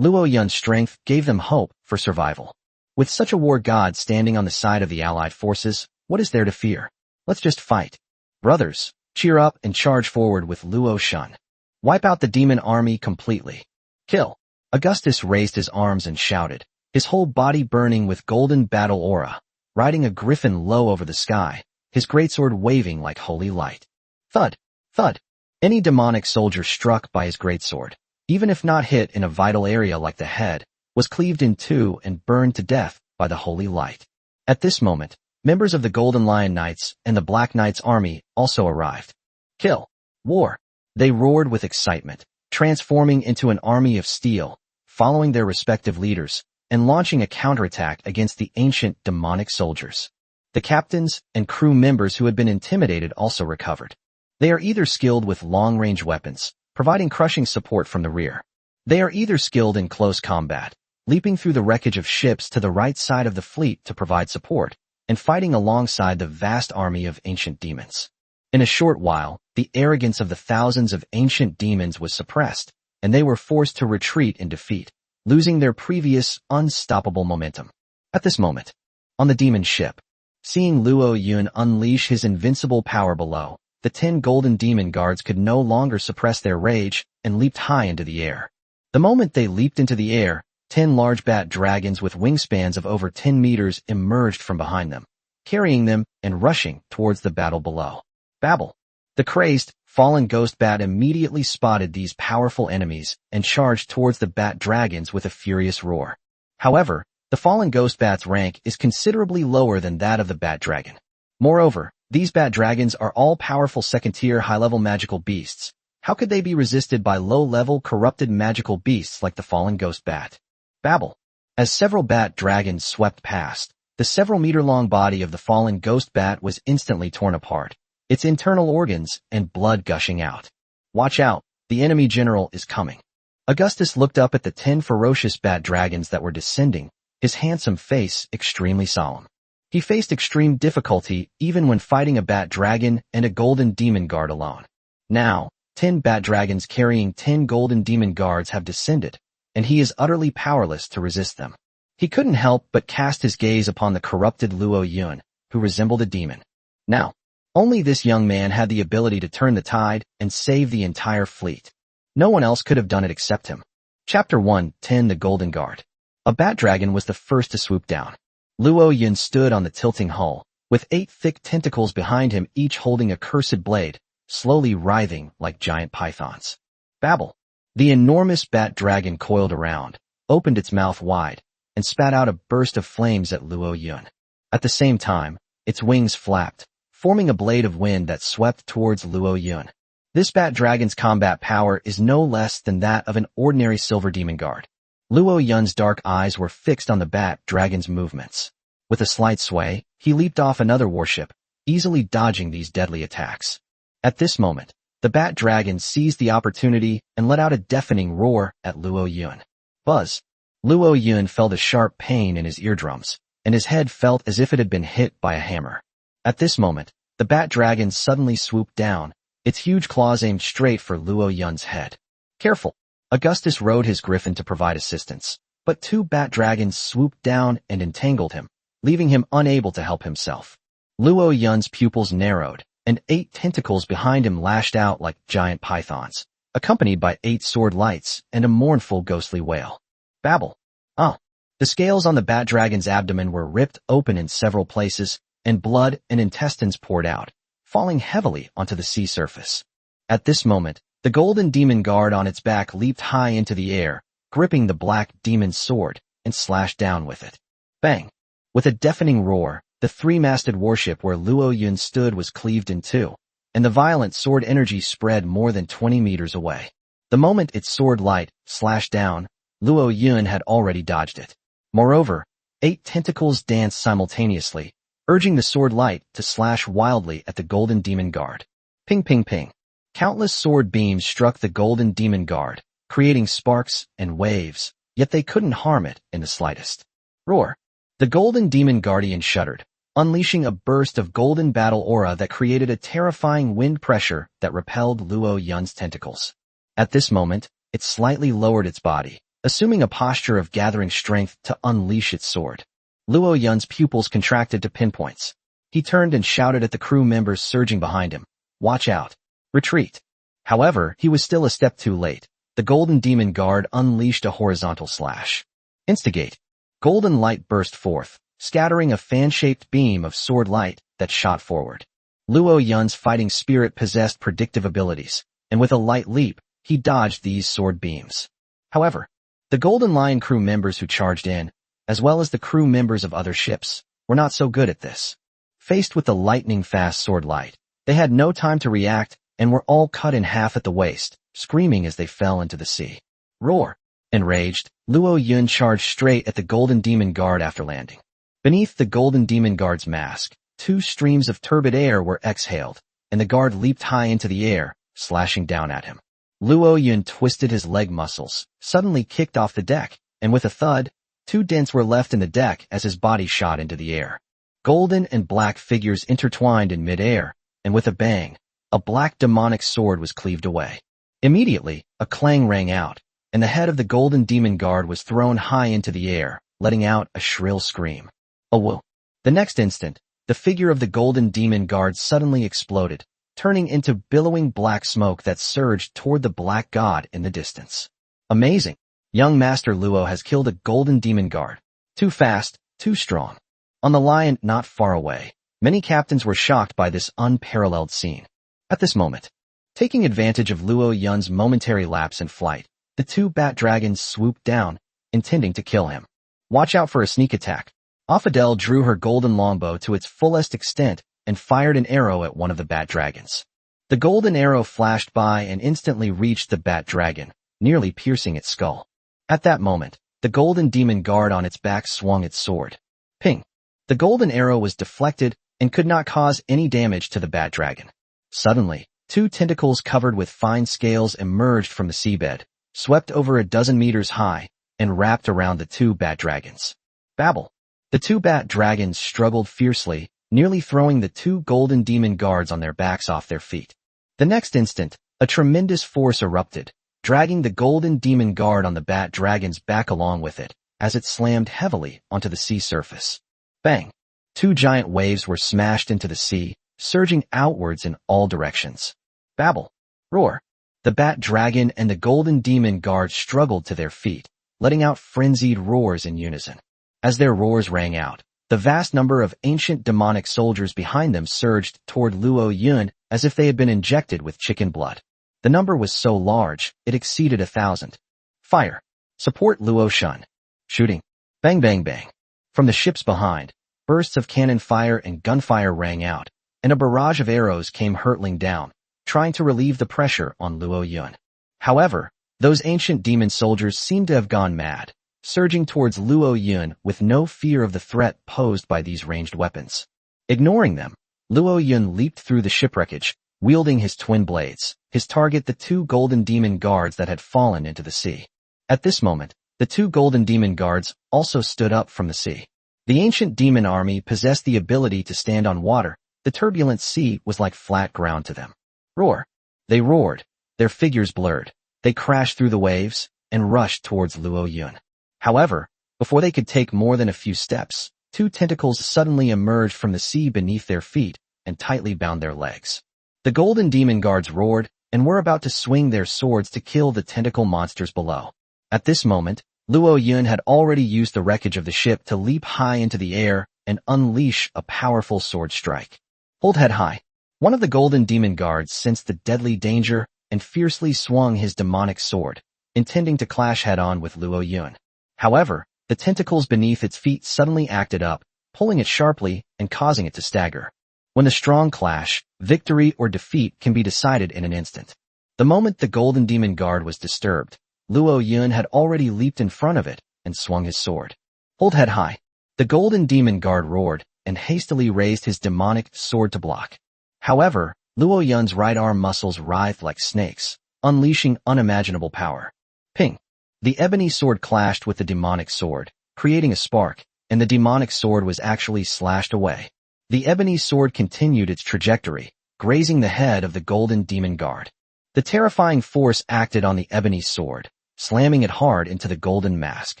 Speaker 1: Luo Yun's strength gave them hope for survival. With such a war god standing on the side of the Allied forces, what is there to fear? Let's just fight. Brothers, cheer up and charge forward with Luo Shun. Wipe out the demon army completely. Kill. Augustus raised his arms and shouted, his whole body burning with golden battle aura, riding a griffin low over the sky, his greatsword waving like holy light. Thud, thud. Any demonic soldier struck by his greatsword, even if not hit in a vital area like the head, was cleaved in two and burned to death by the holy light. At this moment, members of the Golden Lion Knights and the Black Knights army also arrived. Kill. War. They roared with excitement, transforming into an army of steel, following their respective leaders, and launching a counterattack against the ancient demonic soldiers. The captains and crew members who had been intimidated also recovered. They are either skilled with long-range weapons, providing crushing support from the rear. They are either skilled in close combat, leaping through the wreckage of ships to the right side of the fleet to provide support, and fighting alongside the vast army of ancient demons. In a short while, the arrogance of the thousands of ancient demons was suppressed, and they were forced to retreat in defeat, losing their previous unstoppable momentum. At this moment, on the demon ship, seeing Luo Yun unleash his invincible power below, the 10 golden demon guards could no longer suppress their rage and leaped high into the air. The moment they leaped into the air, 10 large bat dragons with wingspans of over 10 meters emerged from behind them, carrying them and rushing towards the battle below. Babble. The crazed, fallen ghost bat immediately spotted these powerful enemies and charged towards the bat dragons with a furious roar. However, the fallen ghost bat's rank is considerably lower than that of the bat dragon. Moreover, these bat dragons are all powerful second-tier high-level magical beasts. How could they be resisted by low-level corrupted magical beasts like the fallen ghost bat? Babble. As several bat dragons swept past, the several-meter-long body of the fallen ghost bat was instantly torn apart, its internal organs and blood gushing out. Watch out, the enemy general is coming. Augustus looked up at the 10 ferocious bat dragons that were descending, his handsome face extremely solemn. He faced extreme difficulty even when fighting a bat dragon and a golden demon guard alone. Now, 10 bat dragons carrying 10 golden demon guards have descended, and he is utterly powerless to resist them. He couldn't help but cast his gaze upon the corrupted Luo Yun, who resembled a demon. Now, only this young man had the ability to turn the tide and save the entire fleet. No one else could have done it except him. Chapter 1:10 The Golden Guard. A bat dragon was the first to swoop down. Luo Yun stood on the tilting hull, with 8 thick tentacles behind him, each holding a cursed blade, slowly writhing like giant pythons. Babble. The enormous bat dragon coiled around, opened its mouth wide, and spat out a burst of flames at Luo Yun. At the same time, its wings flapped, forming a blade of wind that swept towards Luo Yun. This bat dragon's combat power is no less than that of an ordinary silver demon guard. Luo Yun's dark eyes were fixed on the bat dragon's movements. With a slight sway, he leaped off another warship, easily dodging these deadly attacks. At this moment, the bat dragon seized the opportunity and let out a deafening roar at Luo Yun. Buzz! Luo Yun felt a sharp pain in his eardrums, and his head felt as if it had been hit by a hammer. At this moment, the bat dragon suddenly swooped down, its huge claws aimed straight for Luo Yun's head. Careful! Augustus rode his griffin to provide assistance, but two bat dragons swooped down and entangled him, leaving him unable to help himself. Luo Yun's pupils narrowed, and 8 tentacles behind him lashed out like giant pythons, accompanied by 8 sword lights and a mournful ghostly wail. Babble! The scales on the bat dragon's abdomen were ripped open in several places, and blood and intestines poured out, falling heavily onto the sea surface. At this moment, the golden demon guard on its back leaped high into the air, gripping the black demon's sword, and slashed down with it. Bang! With a deafening roar, the 3-masted warship where Luo Yun stood was cleaved in two, and the violent sword energy spread more than 20 meters away. The moment its sword light slashed down, Luo Yun had already dodged it. Moreover, 8 tentacles danced simultaneously, urging the sword light to slash wildly at the golden demon guard. Ping ping ping. Countless sword beams struck the golden demon guard, creating sparks and waves, yet they couldn't harm it in the slightest. Roar! The golden demon guardian shuddered, unleashing a burst of golden battle aura that created a terrifying wind pressure that repelled Luo Yun's tentacles. At this moment, it slightly lowered its body, assuming a posture of gathering strength to unleash its sword. Luo Yun's pupils contracted to pinpoints. He turned and shouted at the crew members surging behind him, "Watch out! Retreat!" However, he was still a step too late. The golden demon guard unleashed a horizontal slash. Instigate! Golden light burst forth, scattering a fan-shaped beam of sword light that shot forward. Luo Yun's fighting spirit possessed predictive abilities, and with a light leap, he dodged these sword beams. However, the Golden Lion crew members who charged in, as well as the crew members of other ships, were not so good at this. Faced with the lightning-fast sword light, they had no time to react and were all cut in half at the waist, screaming as they fell into the sea. Roar! Enraged, Luo Yun charged straight at the Golden Demon Guard after landing. Beneath the Golden Demon Guard's mask, 2 streams of turbid air were exhaled, and the guard leaped high into the air, slashing down at him. Luo Yun twisted his leg muscles, suddenly kicked off the deck, and with a thud, 2 dents were left in the deck as his body shot into the air. Golden and black figures intertwined in mid-air, and with a bang, a black demonic sword was cleaved away. Immediately, a clang rang out, and the head of the Golden Demon Guard was thrown high into the air, letting out a shrill scream. A woo! The next instant, the figure of the Golden Demon Guard suddenly exploded, turning into billowing black smoke that surged toward the black god in the distance. Amazing! Young Master Luo has killed a Golden Demon Guard. Too fast, too strong. On the Lion not far away, many captains were shocked by this unparalleled scene. At this moment, taking advantage of Luo Yun's momentary lapse in flight, the 2 bat dragons swooped down, intending to kill him. Watch out for a sneak attack. Affadel drew her golden longbow to its fullest extent and fired an arrow at one of the bat dragons. The golden arrow flashed by and instantly reached the bat dragon, nearly piercing its skull. At that moment, the Golden Demon Guard on its back swung its sword. Ping! The golden arrow was deflected and could not cause any damage to the bat dragon. Suddenly, 2 tentacles covered with fine scales emerged from the seabed, swept over a dozen meters high, and wrapped around the 2 bat dragons. Babble! The 2 bat dragons struggled fiercely, nearly throwing the 2 Golden Demon Guards on their backs off their feet. The next instant, a tremendous force erupted, dragging the Golden Demon Guard on the bat dragon's back along with it, as it slammed heavily onto the sea surface. Bang! 2 giant waves were smashed into the sea, surging outwards in all directions. Babble! Roar! The bat dragon and the Golden Demon Guard struggled to their feet, letting out frenzied roars in unison. As their roars rang out, the vast number of ancient demonic soldiers behind them surged toward Luo Yun as if they had been injected with chicken blood. The number was so large, it exceeded 1,000. Fire. Support Luo Shun. Shooting. Bang bang bang. From the ships behind, bursts of cannon fire and gunfire rang out, and a barrage of arrows came hurtling down, trying to relieve the pressure on Luo Yun. However, those ancient demon soldiers seemed to have gone mad, surging towards Luo Yun with no fear of the threat posed by these ranged weapons. Ignoring them, Luo Yun leaped through the shipwreckage, wielding his twin blades, his target the 2 golden demon guards that had fallen into the sea. At this moment, the 2 golden demon guards also stood up from the sea. The ancient demon army possessed the ability to stand on water. The turbulent sea was like flat ground to them. Roar. They roared, their figures blurred. They crashed through the waves and rushed towards Luo Yun. However, before they could take more than a few steps, 2 tentacles suddenly emerged from the sea beneath their feet and tightly bound their legs. The golden demon guards roared and were about to swing their swords to kill the tentacle monsters below. At this moment, Luo Yun had already used the wreckage of the ship to leap high into the air and unleash a powerful sword strike. Hold head high. One of the golden demon guards sensed the deadly danger and fiercely swung his demonic sword, intending to clash head-on with Luo Yun. However, the tentacles beneath its feet suddenly acted up, pulling it sharply and causing it to stagger. When the strong clash, victory or defeat can be decided in an instant. The moment the golden demon guard was disturbed, Luo Yun had already leaped in front of it and swung his sword. Hold head high. The golden demon guard roared and hastily raised his demonic sword to block. However, Luo Yun's right arm muscles writhed like snakes, unleashing unimaginable power. Ping! The ebony sword clashed with the demonic sword, creating a spark, and the demonic sword was actually slashed away. The ebony sword continued its trajectory, grazing the head of the golden demon guard. The terrifying force acted on the ebony sword, slamming it hard into the golden mask.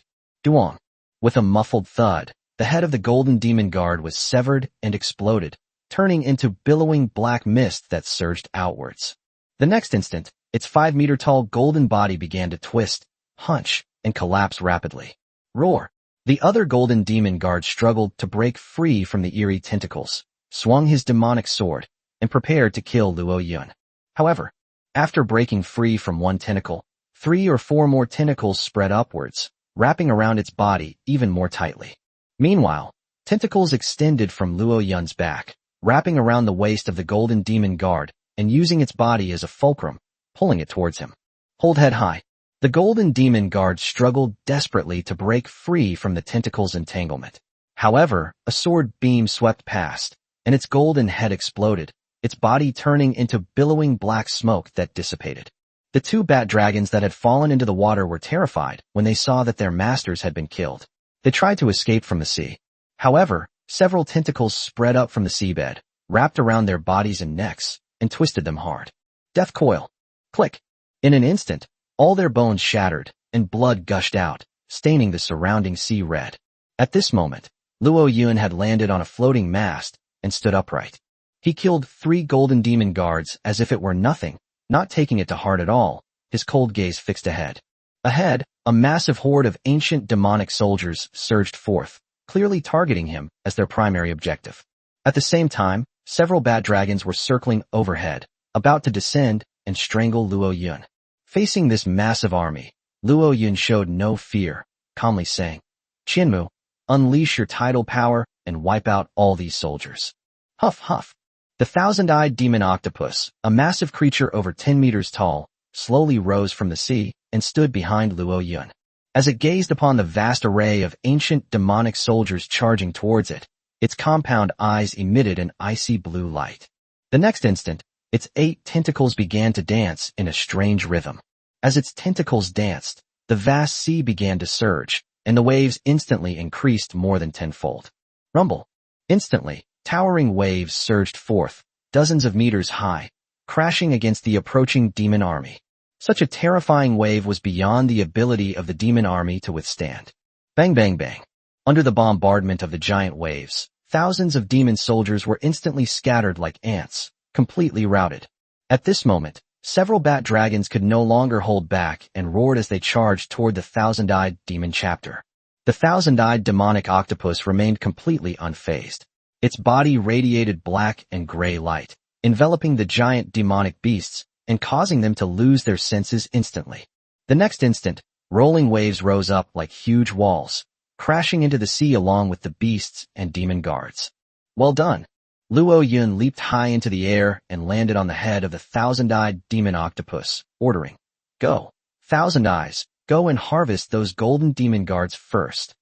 Speaker 1: Duong! With a muffled thud, the head of the golden demon guard was severed and exploded, turning into billowing black mist that surged outwards. The next instant, its 5-meter-tall golden body began to twist, hunch, and collapse rapidly. Roar! The other golden demon guard struggled to break free from the eerie tentacles, swung his demonic sword, and prepared to kill Luo Yun. However, after breaking free from one tentacle, 3 or 4 more tentacles spread upwards, wrapping around its body even more tightly. Meanwhile, tentacles extended from Luo Yun's back, wrapping around the waist of the golden demon guard and using its body as a fulcrum, pulling it towards him. Hold head high. The golden demon guard struggled desperately to break free from the tentacle's entanglement. However, a sword beam swept past, and its golden head exploded, its body turning into billowing black smoke that dissipated. The 2 bat dragons that had fallen into the water were terrified when they saw that their masters had been killed. They tried to escape from the sea. However, several tentacles spread up from the seabed, wrapped around their bodies and necks, and twisted them hard. Death coil. Click. In an instant, all their bones shattered, and blood gushed out, staining the surrounding sea red. At this moment, Luo Yun had landed on a floating mast and stood upright. He killed 3 golden demon guards as if it were nothing, not taking it to heart at all, his cold gaze fixed ahead. Ahead, a massive horde of ancient demonic soldiers surged forth, clearly targeting him as their primary objective. At the same time, several bat dragons were circling overhead, about to descend and strangle Luo Yun. Facing this massive army, Luo Yun showed no fear, calmly saying, "Qianmu, unleash your tidal power and wipe out all these soldiers." Huff huff. The 1,000-eyed demon octopus, a massive creature over 10 meters tall, slowly rose from the sea and stood behind Luo Yun. As it gazed upon the vast array of ancient demonic soldiers charging towards it, its compound eyes emitted an icy blue light. The next instant, its 8 tentacles began to dance in a strange rhythm. As its tentacles danced, the vast sea began to surge, and the waves instantly increased more than tenfold. Rumble. Instantly, towering waves surged forth, dozens of meters high, crashing against the approaching demon army. Such a terrifying wave was beyond the ability of the demon army to withstand. Bang bang bang. Under the bombardment of the giant waves, thousands of demon soldiers were instantly scattered like ants, completely routed. At this moment, several bat dragons could no longer hold back and roared as they charged toward the 1,000-eyed demon chapter. The 1,000-eyed demonic octopus remained completely unfazed. Its body radiated black and gray light, enveloping the giant demonic beasts and causing them to lose their senses instantly. The next instant, rolling waves rose up like huge walls, crashing into the sea along with the beasts and demon guards. Well done! Luo Yun leaped high into the air and landed on the head of the thousand-eyed demon octopus, ordering, "Go, Thousand Eyes, go and harvest those golden demon guards first."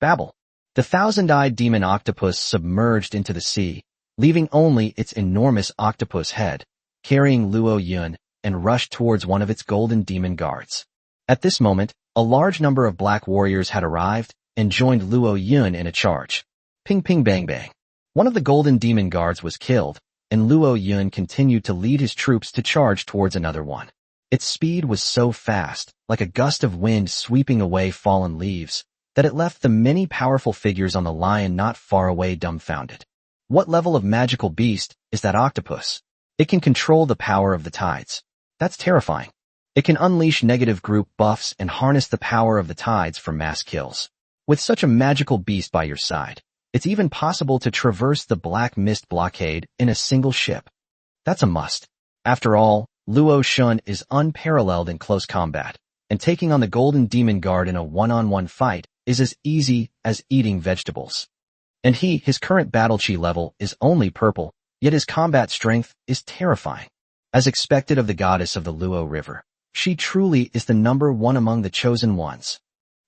Speaker 1: Babble. The thousand-eyed demon octopus submerged into the sea, leaving only its enormous octopus head, carrying Luo Yun, and rushed towards one of its golden demon guards. At this moment, a large number of black warriors had arrived and joined Luo Yun in a charge. Ping ping bang bang. One of the golden demon guards was killed, and Luo Yun continued to lead his troops to charge towards another one. Its speed was so fast, like a gust of wind sweeping away fallen leaves, that it left the many powerful figures on the lion not far away dumbfounded. What level of magical beast is that octopus? It can control the power of the tides. That's terrifying. It can unleash negative group buffs and harness the power of the tides for mass kills. With such a magical beast by your side, it's even possible to traverse the Black Mist blockade in a single ship. That's a must. After all, Luo Shun is unparalleled in close combat, and taking on the Golden Demon Guard in a one-on-one fight is as easy as eating vegetables. And his current battle chi level is only purple, yet his combat strength is terrifying. As expected of the goddess of the Luo River, she truly is the #1 among the chosen ones.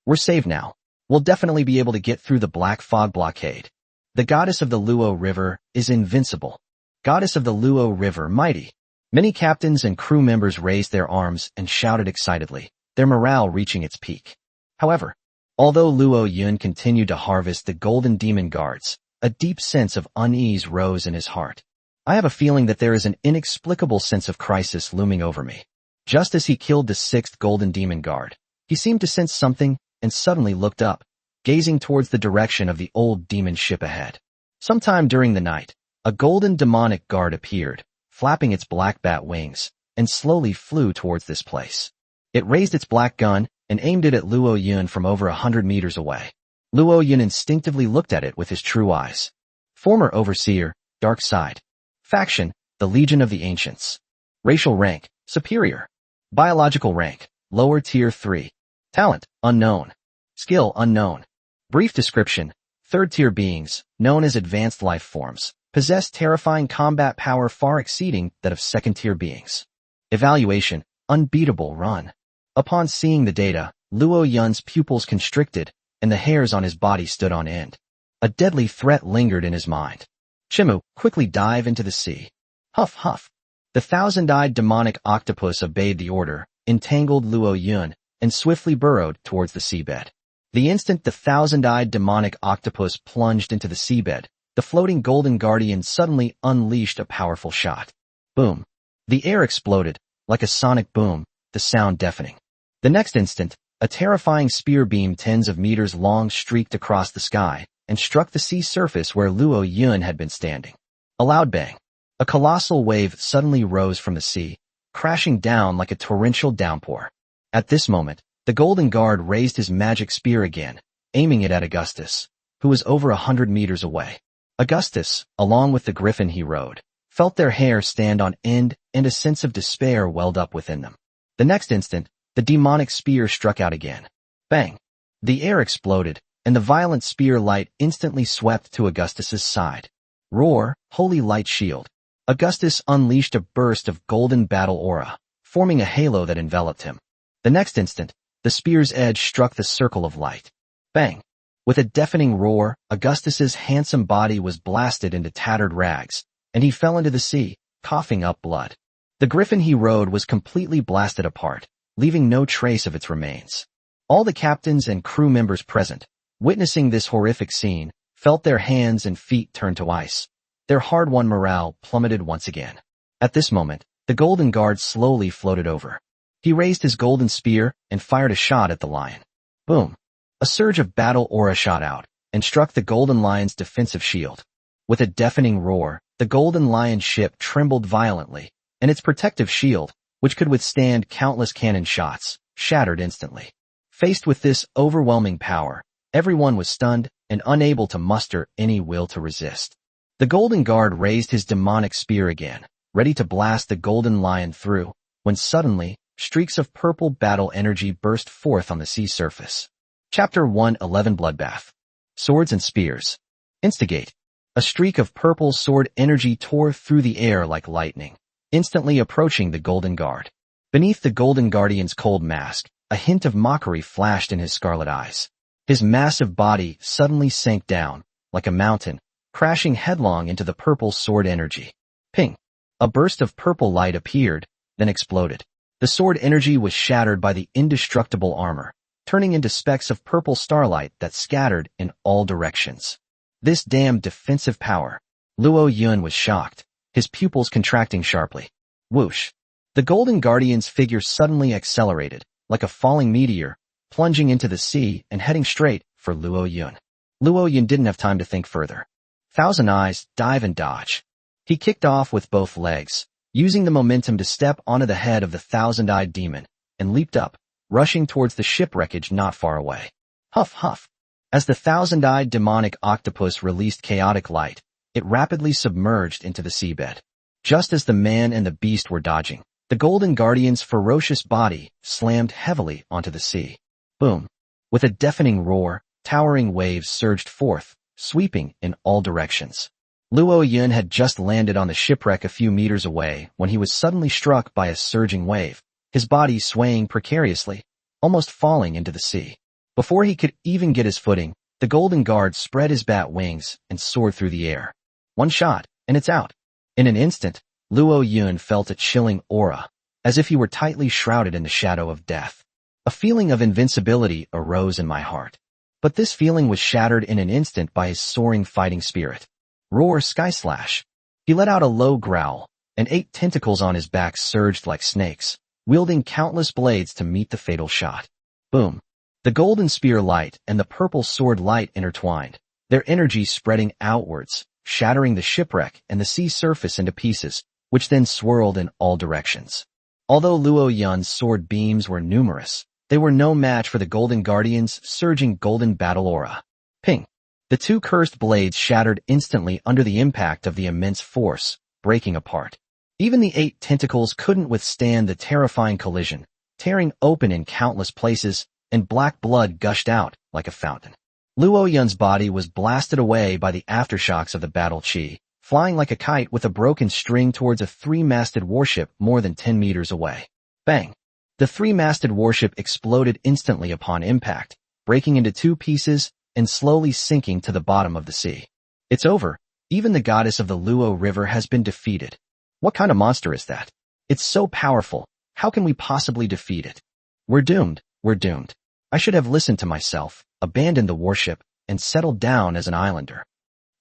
Speaker 1: We're saved now. We'll definitely be able to get through the Black Fog blockade. The goddess of the Luo River is invincible. Goddess of the Luo River mighty. Many captains and crew members raised their arms and shouted excitedly, their morale reaching its peak. However, although Luo Yun continued to harvest the golden demon guards, a deep sense of unease rose in his heart. I have a feeling that there is an inexplicable sense of crisis looming over me. Just as he killed the 6th golden demon guard, he seemed to sense something and suddenly looked up, gazing towards the direction of the old demon ship ahead. Sometime during the night, a golden demonic guard appeared, flapping its black bat wings, and slowly flew towards this place. It raised its black gun and aimed it at Luo Yun from over 100 meters away. Luo Yun instinctively looked at it with his true eyes. Former Overseer, Dark Side. Faction, the Legion of the Ancients. Racial rank, Superior. Biological rank, Lower Tier 3. Talent, unknown. Skill, unknown. Brief description, 3rd-tier beings, known as advanced life forms, possess terrifying combat power far exceeding that of 2nd-tier beings. Evaluation, unbeatable run. Upon seeing the data, Luo Yun's pupils constricted, and the hairs on his body stood on end. A deadly threat lingered in his mind. Chimu, quickly dive into the sea. Huff huff. The thousand-eyed demonic octopus obeyed the order, entangled Luo Yun, and swiftly burrowed towards the seabed. The instant the thousand-eyed demonic octopus plunged into the seabed, the floating golden guardian suddenly unleashed a powerful shot. Boom. The air exploded, like a sonic boom, the sound deafening. The next instant, a terrifying spear beam tens of meters long streaked across the sky and struck the sea surface where Luo Yun had been standing. A loud bang. A colossal wave suddenly rose from the sea, crashing down like a torrential downpour. At this moment, the Golden Guard raised his magic spear again, aiming it at Augustus, who was over 100 meters away. Augustus, along with the griffin he rode, felt their hair stand on end and a sense of despair welled up within them. The next instant, the demonic spear struck out again. Bang! The air exploded, and the violent spear light instantly swept to Augustus's side. Roar, holy light shield. Augustus unleashed a burst of golden battle aura, forming a halo that enveloped him. The next instant, the spear's edge struck the circle of light. Bang! With a deafening roar, Augustus's handsome body was blasted into tattered rags, and he fell into the sea, coughing up blood. The griffin he rode was completely blasted apart, leaving no trace of its remains. All the captains and crew members present, witnessing this horrific scene, felt their hands and feet turn to ice. Their hard-won morale plummeted once again. At this moment, the Golden Guard slowly floated over. He raised his golden spear and fired a shot at the lion. Boom! A surge of battle aura shot out and struck the Golden Lion's defensive shield. With a deafening roar, the Golden Lion ship trembled violently, and its protective shield, which could withstand countless cannon shots, shattered instantly. Faced with this overwhelming power, everyone was stunned and unable to muster any will to resist. The Golden Guard raised his demonic spear again, ready to blast the Golden Lion through, when suddenly, streaks of purple battle energy burst forth on the sea surface. Chapter 111 Bloodbath. Swords and Spears. Instigate. A streak of purple sword energy tore through the air like lightning, instantly approaching the Golden Guard. Beneath the Golden Guardian's cold mask, a hint of mockery flashed in his scarlet eyes. His massive body suddenly sank down, like a mountain, crashing headlong into the purple sword energy. Ping! A burst of purple light appeared, then exploded. The sword energy was shattered by the indestructible armor, turning into specks of purple starlight that scattered in all directions. This damned defensive power. Luo Yun was shocked, his pupils contracting sharply. Whoosh! The Golden Guardian's figure suddenly accelerated, like a falling meteor, plunging into the sea and heading straight for Luo Yun. Luo Yun didn't have time to think further. Thousand Eyes, dive and dodge. He kicked off with both legs, using the momentum to step onto the head of the thousand-eyed demon, and leaped up, rushing towards the shipwreckage not far away. Huff, huff. As the thousand-eyed demonic octopus released chaotic light, it rapidly submerged into the seabed. Just as the man and the beast were dodging, the Golden Guardian's ferocious body slammed heavily onto the sea. Boom. With a deafening roar, towering waves surged forth, sweeping in all directions. Luo Yun had just landed on the shipwreck a few meters away when he was suddenly struck by a surging wave, his body swaying precariously, almost falling into the sea. Before he could even get his footing, the Golden Guard spread his bat wings and soared through the air. One shot, and it's out. In an instant, Luo Yun felt a chilling aura, as if he were tightly shrouded in the shadow of death. A feeling of invincibility arose in my heart. But this feeling was shattered in an instant by his soaring fighting spirit. Roar Sky Slash. He let out a low growl, and 8 tentacles on his back surged like snakes, wielding countless blades to meet the fatal shot. Boom. The golden spear light and the purple sword light intertwined, their energy spreading outwards, shattering the shipwreck and the sea surface into pieces, which then swirled in all directions. Although Luo Yun's sword beams were numerous, they were no match for the Golden Guardian's surging golden battle aura. Ping! The 2 cursed blades shattered instantly under the impact of the immense force, breaking apart. Even the 8 tentacles couldn't withstand the terrifying collision, tearing open in countless places, and black blood gushed out like a fountain. Luo Yun's body was blasted away by the aftershocks of the battle chi, flying like a kite with a broken string towards a 3-masted warship more than 10 meters away. Bang! The 3-masted warship exploded instantly upon impact, breaking into 2 pieces and slowly sinking to the bottom of the sea. It's over. Even the goddess of the Luo River has been defeated. What kind of monster is that? It's so powerful. How can we possibly defeat it? We're doomed. We're doomed. I should have listened to myself, abandoned the warship, and settled down as an islander.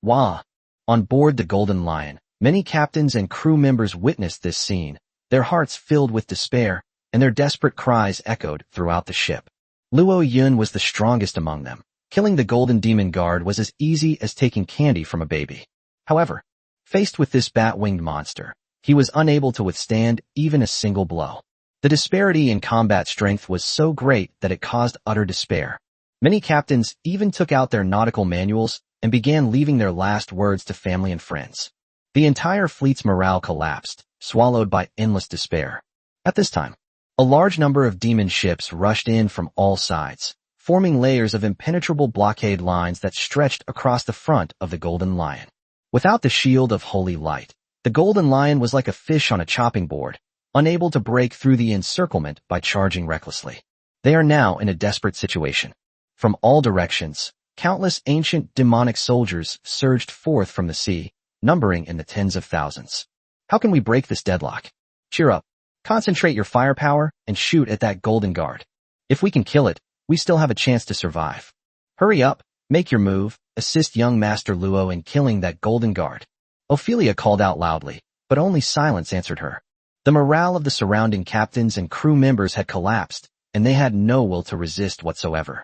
Speaker 1: Wah! On board the Golden Lion, many captains and crew members witnessed this scene, their hearts filled with despair, and their desperate cries echoed throughout the ship. Luo Yun was the strongest among them. Killing the Golden Demon Guard was as easy as taking candy from a baby. However, faced with this bat-winged monster, he was unable to withstand even a single blow. The disparity in combat strength was so great that it caused utter despair. Many captains even took out their nautical manuals and began leaving their last words to family and friends. The entire fleet's morale collapsed, swallowed by endless despair. At this time, a large number of demon ships rushed in from all sides, forming layers of impenetrable blockade lines that stretched across the front of the Golden Lion. Without the shield of holy light, the Golden Lion was like a fish on a chopping board, unable to break through the encirclement by charging recklessly. They are now in a desperate situation. From all directions, countless ancient demonic soldiers surged forth from the sea, numbering in the tens of thousands. How can we break this deadlock? Cheer up. Concentrate your firepower and shoot at that Golden Guard. If we can kill it, we still have a chance to survive. Hurry up, make your move, assist young Master Luo in killing that Golden Guard. Ophelia called out loudly, but only silence answered her. The morale of the surrounding captains and crew members had collapsed, and they had no will to resist whatsoever.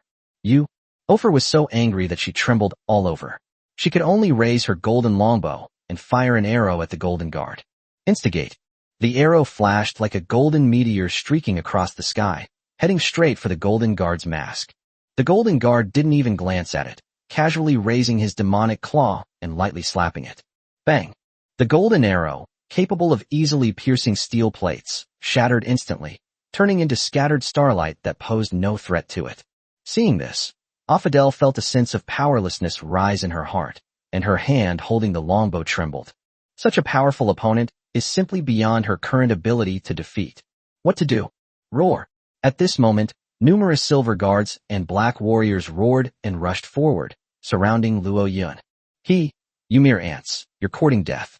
Speaker 1: Ophir was so angry that she trembled all over. She could only raise her golden longbow and fire an arrow at the Golden Guard. Instigate. The arrow flashed like a golden meteor streaking across the sky, heading straight for the Golden Guard's mask. The Golden Guard didn't even glance at it, casually raising his demonic claw and lightly slapping it. Bang! The golden arrow, capable of easily piercing steel plates, shattered instantly, turning into scattered starlight that posed no threat to it. Seeing this, Affadel felt a sense of powerlessness rise in her heart, and her hand holding the longbow trembled. Such a powerful opponent is simply beyond her current ability to defeat. What to do? Roar. At this moment, numerous silver guards and black warriors roared and rushed forward, surrounding Luo Yun. You mere ants, you're courting death.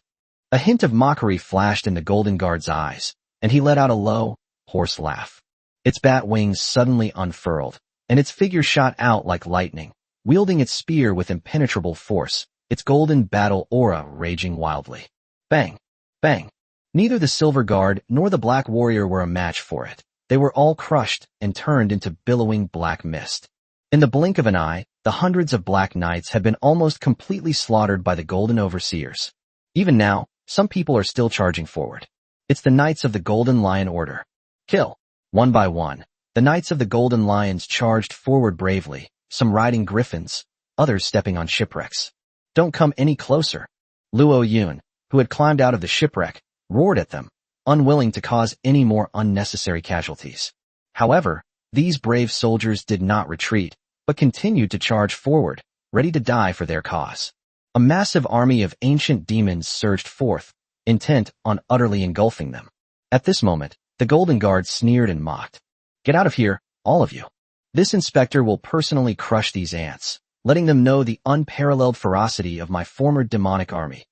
Speaker 1: A hint of mockery flashed in the golden guard's eyes, and he let out a low, hoarse laugh. Its bat wings suddenly unfurled, and its figure shot out like lightning, wielding its spear with impenetrable force, its golden battle aura raging wildly. Bang! Bang! Neither the silver guard nor the black warrior were a match for it. They were all crushed and turned into billowing black mist. In the blink of an eye, the hundreds of black knights had been almost completely slaughtered by the golden overseers. Even now, some people are still charging forward. It's the Knights of the Golden Lion Order. Kill. One by one, the Knights of the Golden Lions charged forward bravely, some riding griffins, others stepping on shipwrecks. Don't come any closer. Luo Yun, who had climbed out of the shipwreck, roared at them, unwilling to cause any more unnecessary casualties. However, these brave soldiers did not retreat, but continued to charge forward, ready to die for their cause. A massive army of ancient demons surged forth, intent on utterly engulfing them. At this moment, the Golden Guard sneered and mocked. Get out of here, all of you. This inspector will personally crush these ants, letting them know the unparalleled ferocity of my former demonic army.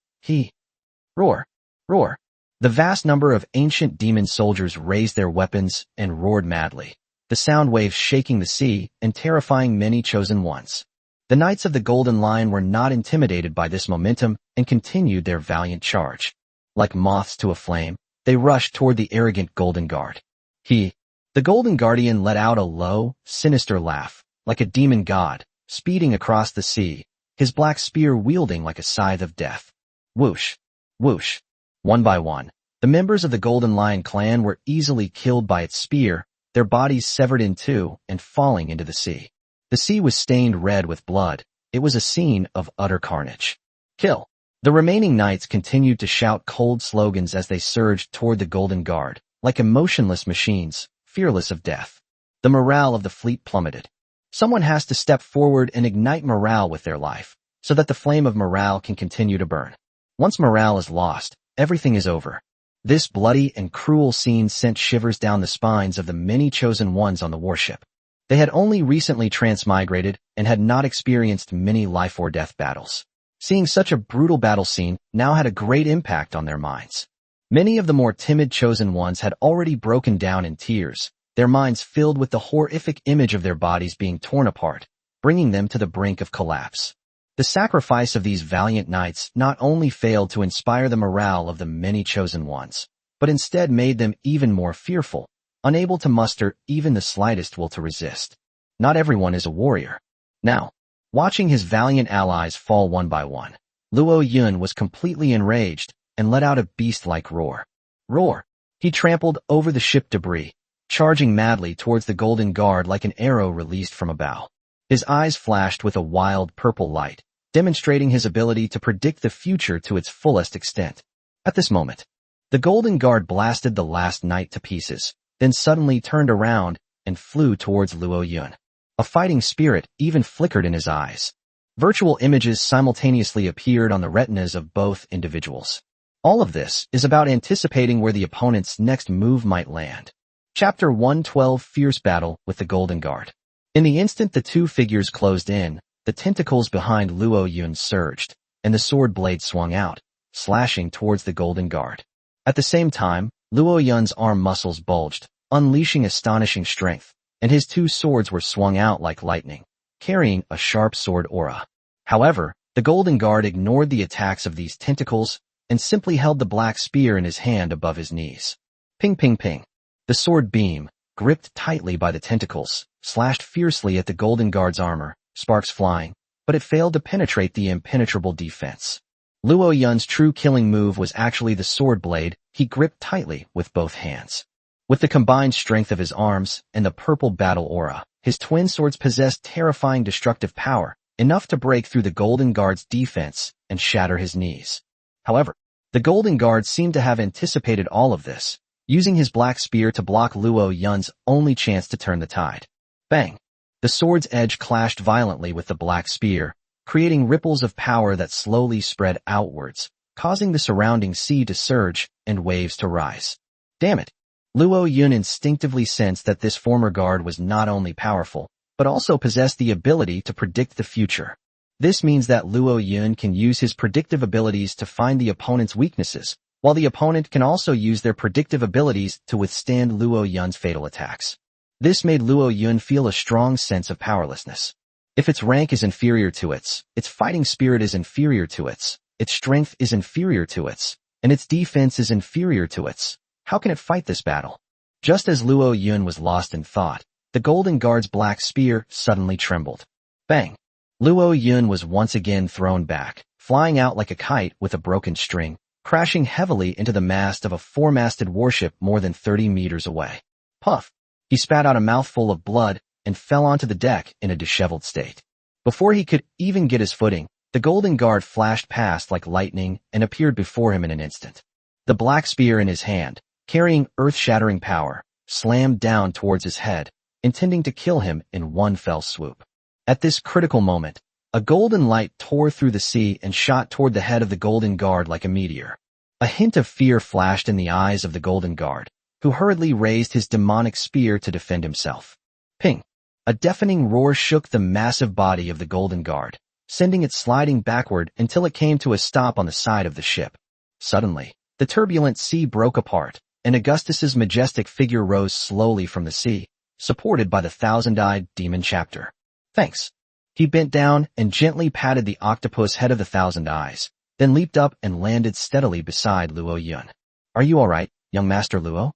Speaker 1: Roar! Roar! The vast number of ancient demon soldiers raised their weapons and roared madly, the sound waves shaking the sea and terrifying many chosen ones. The Knights of the Golden Lion were not intimidated by this momentum and continued their valiant charge. Like moths to a flame, they rushed toward the arrogant Golden Guard. The Golden Guardian let out a low, sinister laugh, like a demon god, speeding across the sea, his black spear wielding like a scythe of death. Whoosh! Whoosh! One by one, the members of the Golden Lion clan were easily killed by its spear, their bodies severed in two and falling into the sea. The sea was stained red with blood. It was a scene of utter carnage. Kill! The remaining knights continued to shout cold slogans as they surged toward the Golden Guard, like emotionless machines, fearless of death. The morale of the fleet plummeted. Someone has to step forward and ignite morale with their life, so that the flame of morale can continue to burn. Once morale is lost, everything is over. This bloody and cruel scene sent shivers down the spines of the many chosen ones on the warship. They had only recently transmigrated and had not experienced many life-or-death battles. Seeing such a brutal battle scene now had a great impact on their minds. Many of the more timid chosen ones had already broken down in tears, their minds filled with the horrific image of their bodies being torn apart, bringing them to the brink of collapse. The sacrifice of these valiant knights not only failed to inspire the morale of the many chosen ones, but instead made them even more fearful, unable to muster even the slightest will to resist. Not everyone is a warrior. Now, watching his valiant allies fall one by one, Luo Yun was completely enraged and let out a beast-like roar. Roar! He trampled over the ship debris, charging madly towards the Golden Guard like an arrow released from a bow. His eyes flashed with a wild purple light, demonstrating his ability to predict the future to its fullest extent. At this moment, the Golden Guard blasted the last knight to pieces, then suddenly turned around and flew towards Luo Yun. A fighting spirit even flickered in his eyes. Virtual images simultaneously appeared on the retinas of both individuals. All of this is about anticipating where the opponent's next move might land. Chapter 112: Fierce Battle with the Golden Guard. In the instant the two figures closed in, the tentacles behind Luo Yun surged, and the sword blade swung out, slashing towards the Golden Guard. At the same time, Luo Yun's arm muscles bulged, unleashing astonishing strength, and his two swords were swung out like lightning, carrying a sharp sword aura. However, the Golden Guard ignored the attacks of these tentacles and simply held the black spear in his hand above his knees. Ping ping ping. The sword beam, gripped tightly by the tentacles, slashed fiercely at the Golden Guard's armor, sparks flying, but it failed to penetrate the impenetrable defense. Luo Yun's true killing move was actually the sword blade he gripped tightly with both hands. With the combined strength of his arms and the purple battle aura, his twin swords possessed terrifying destructive power, enough to break through the Golden Guard's defense and shatter his knees. However, The Golden Guard seemed to have anticipated all of this, using his black spear to block Luo Yun's only chance to turn the tide. Bang! The sword's edge clashed violently with the black spear, creating ripples of power that slowly spread outwards, causing the surrounding sea to surge and waves to rise. Damn it! Luo Yun instinctively sensed that this former guard was not only powerful, but also possessed the ability to predict the future. This means that Luo Yun can use his predictive abilities to find the opponent's weaknesses, while the opponent can also use their predictive abilities to withstand Luo Yun's fatal attacks. This made Luo Yun feel a strong sense of powerlessness. If its rank is inferior to its fighting spirit is inferior to its strength is inferior to its, and its defense is inferior to its, how can it fight this battle? Just as Luo Yun was lost in thought, the Golden Guard's black spear suddenly trembled. Bang! Luo Yun was once again thrown back, flying out like a kite with a broken string, crashing heavily into the mast of a four-masted warship more than 30 meters away. Puff! He spat out a mouthful of blood and fell onto the deck in a disheveled state. Before he could even get his footing, the Golden Guard flashed past like lightning and appeared before him in an instant. The black spear in his hand, carrying earth-shattering power, slammed down towards his head, intending to kill him in one fell swoop. At this critical moment, a golden light tore through the sea and shot toward the head of the Golden Guard like a meteor. A hint of fear flashed in the eyes of the Golden Guard, who hurriedly raised his demonic spear to defend himself. Ping! A deafening roar shook the massive body of the Golden Guard, sending it sliding backward until it came to a stop on the side of the ship. Suddenly, the turbulent sea broke apart, and Augustus's majestic figure rose slowly from the sea, supported by the thousand-eyed demon chapter. Thanks. He bent down and gently patted the octopus head of the thousand eyes, then leaped up and landed steadily beside Luo Yun. Are you all right, young Master Luo?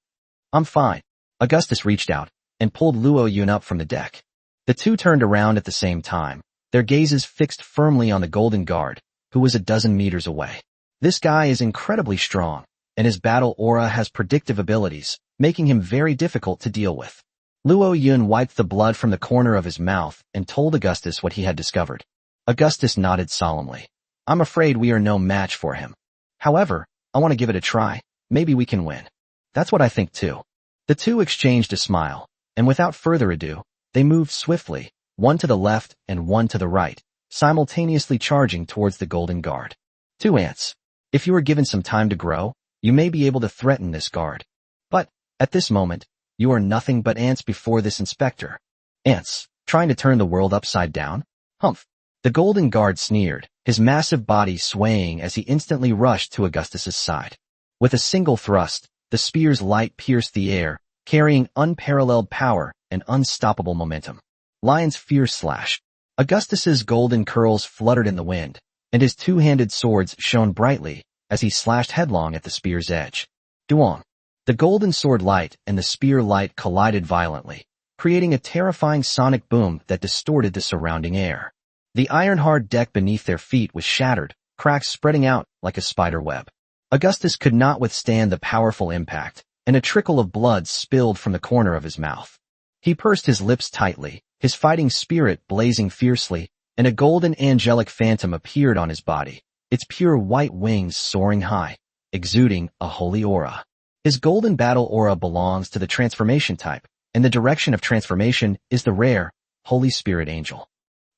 Speaker 1: I'm fine. Augustus reached out and pulled Luo Yun up from the deck. The two turned around at the same time, their gazes fixed firmly on the Golden Guard, who was a dozen meters away. This guy is incredibly strong, and his battle aura has predictive abilities, making him very difficult to deal with. Luo Yun wiped the blood from the corner of his mouth and told Augustus what he had discovered. Augustus nodded solemnly. I'm afraid we are no match for him. However, I want to give it a try. Maybe we can win. That's what I think too. The two exchanged a smile, and without further ado, they moved swiftly, one to the left and one to the right, simultaneously charging towards the Golden Guard. Two ants. If you are given some time to grow, you may be able to threaten this guard. But, at this moment, you are nothing but ants before this inspector. Ants, trying to turn the world upside down? Humph. The Golden Guard sneered, his massive body swaying as he instantly rushed to Augustus's side. With a single thrust, the spear's light pierced the air, carrying unparalleled power and unstoppable momentum. Lion's fierce slash. Augustus's golden curls fluttered in the wind, and his two-handed swords shone brightly as he slashed headlong at the spear's edge. Duong. The golden sword light and the spear light collided violently, creating a terrifying sonic boom that distorted the surrounding air. The iron-hard deck beneath their feet was shattered, cracks spreading out like a spider web. Augustus could not withstand the powerful impact, and a trickle of blood spilled from the corner of his mouth. He pursed his lips tightly, his fighting spirit blazing fiercely, and a golden angelic phantom appeared on his body, its pure white wings soaring high, exuding a holy aura. His golden battle aura belongs to the transformation type, and the direction of transformation is the rare, Holy Spirit Angel.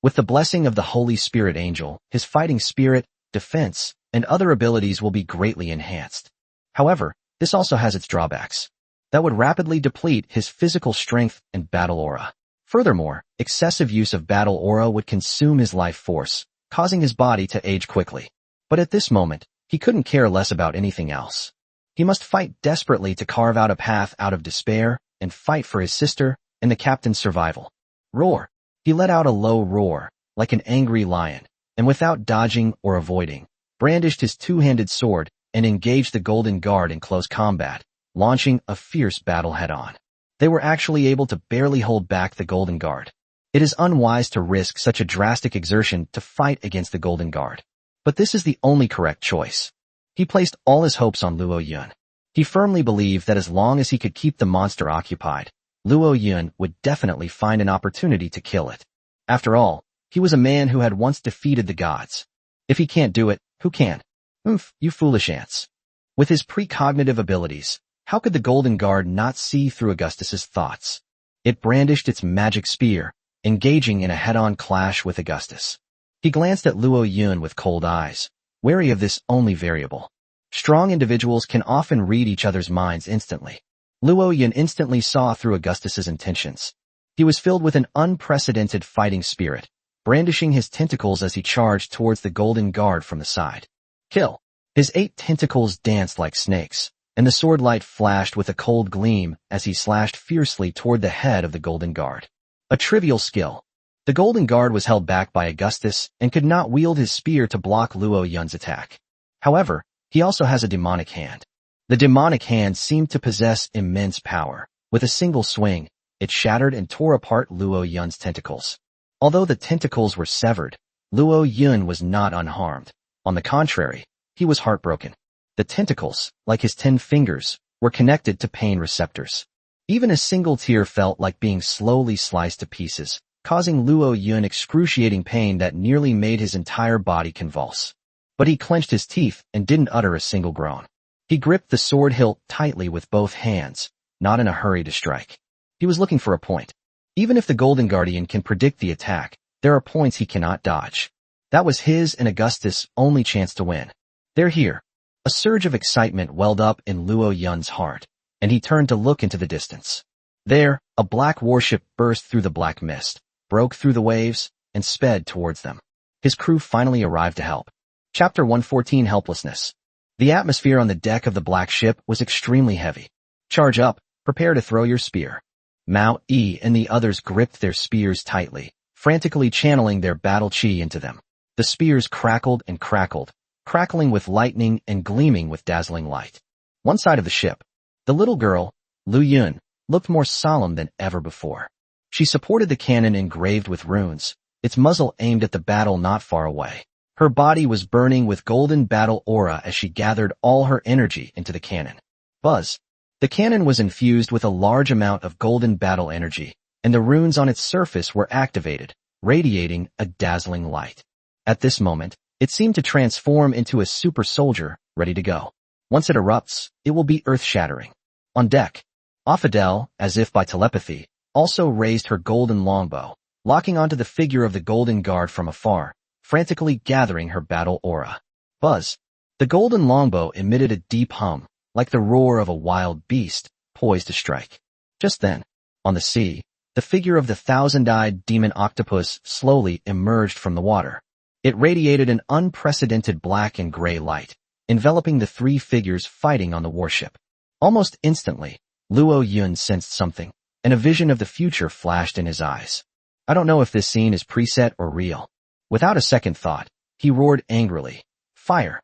Speaker 1: With the blessing of the Holy Spirit Angel, his fighting spirit, defense, and other abilities will be greatly enhanced. However, this also has its drawbacks. That would rapidly deplete his physical strength and battle aura. Furthermore, excessive use of battle aura would consume his life force, causing his body to age quickly. But at this moment, he couldn't care less about anything else. He must fight desperately to carve out a path out of despair and fight for his sister and the captain's survival. Roar! He let out a low roar, like an angry lion, and without dodging or avoiding, brandished his two-handed sword and engaged the Golden Guard in close combat, launching a fierce battle head-on. They were actually able to barely hold back the Golden Guard. It is unwise to risk such a drastic exertion to fight against the Golden Guard. But this is the only correct choice. He placed all his hopes on Luo Yun. He firmly believed that as long as he could keep the monster occupied, Luo Yun would definitely find an opportunity to kill it. After all, he was a man who had once defeated the gods. If he can't do it, who can? You foolish ants. With his precognitive abilities, how could the Golden Guard not see through Augustus's thoughts? It brandished its magic spear, engaging in a head-on clash with Augustus. He glanced at Luo Yun with cold eyes, wary of this only variable. Strong individuals can often read each other's minds instantly. Luo Yun instantly saw through Augustus's intentions. He was filled with an unprecedented fighting spirit, brandishing his tentacles as he charged towards the Golden Guard from the side. Kill! His 8 tentacles danced like snakes, and the sword light flashed with a cold gleam as he slashed fiercely toward the head of the Golden Guard. A trivial skill. The Golden Guard was held back by Augustus and could not wield his spear to block Luo Yun's attack. However, he also has a demonic hand. The demonic hand seemed to possess immense power. With a single swing, it shattered and tore apart Luo Yun's tentacles. Although the tentacles were severed, Luo Yun was not unharmed. On the contrary, he was heartbroken. The tentacles, like his 10 fingers, were connected to pain receptors. Even a single tear felt like being slowly sliced to pieces, causing Luo Yun excruciating pain that nearly made his entire body convulse. But he clenched his teeth and didn't utter a single groan. He gripped the sword hilt tightly with both hands, not in a hurry to strike. He was looking for a point. Even if the Golden Guardian can predict the attack, there are points he cannot dodge. That was his and Augustus' only chance to win. They're here. A surge of excitement welled up in Luo Yun's heart, and he turned to look into the distance. There, a black warship burst through the black mist, broke through the waves, and sped towards them. His crew finally arrived to help. Chapter 114 Helplessness. The atmosphere on the deck of the black ship was extremely heavy. Charge up, prepare to throw your spear. Mao Yi and the others gripped their spears tightly, frantically channeling their battle chi into them. The spears crackled and crackled, crackling with lightning and gleaming with dazzling light. One side of the ship, the little girl, Lu Yun, looked more solemn than ever before. She supported the cannon engraved with runes, its muzzle aimed at the battle not far away. Her body was burning with golden battle aura as she gathered all her energy into the cannon. Buzz. The cannon was infused with a large amount of golden battle energy, and the runes on its surface were activated, radiating a dazzling light. At this moment, it seemed to transform into a super soldier, ready to go. Once it erupts, it will be earth-shattering. On deck, Afadel, as if by telepathy, also raised her golden longbow, locking onto the figure of the Golden Guard from afar, frantically gathering her battle aura. Buzz. The golden longbow emitted a deep hum, like the roar of a wild beast, poised to strike. Just then, on the sea, the figure of the 1,000-eyed demon Octopus slowly emerged from the water. It radiated an unprecedented black and gray light, enveloping the 3 figures fighting on the warship. Almost instantly, Luo Yun sensed something, and a vision of the future flashed in his eyes. I don't know if this scene is preset or real. Without a second thought, he roared angrily, "Fire!"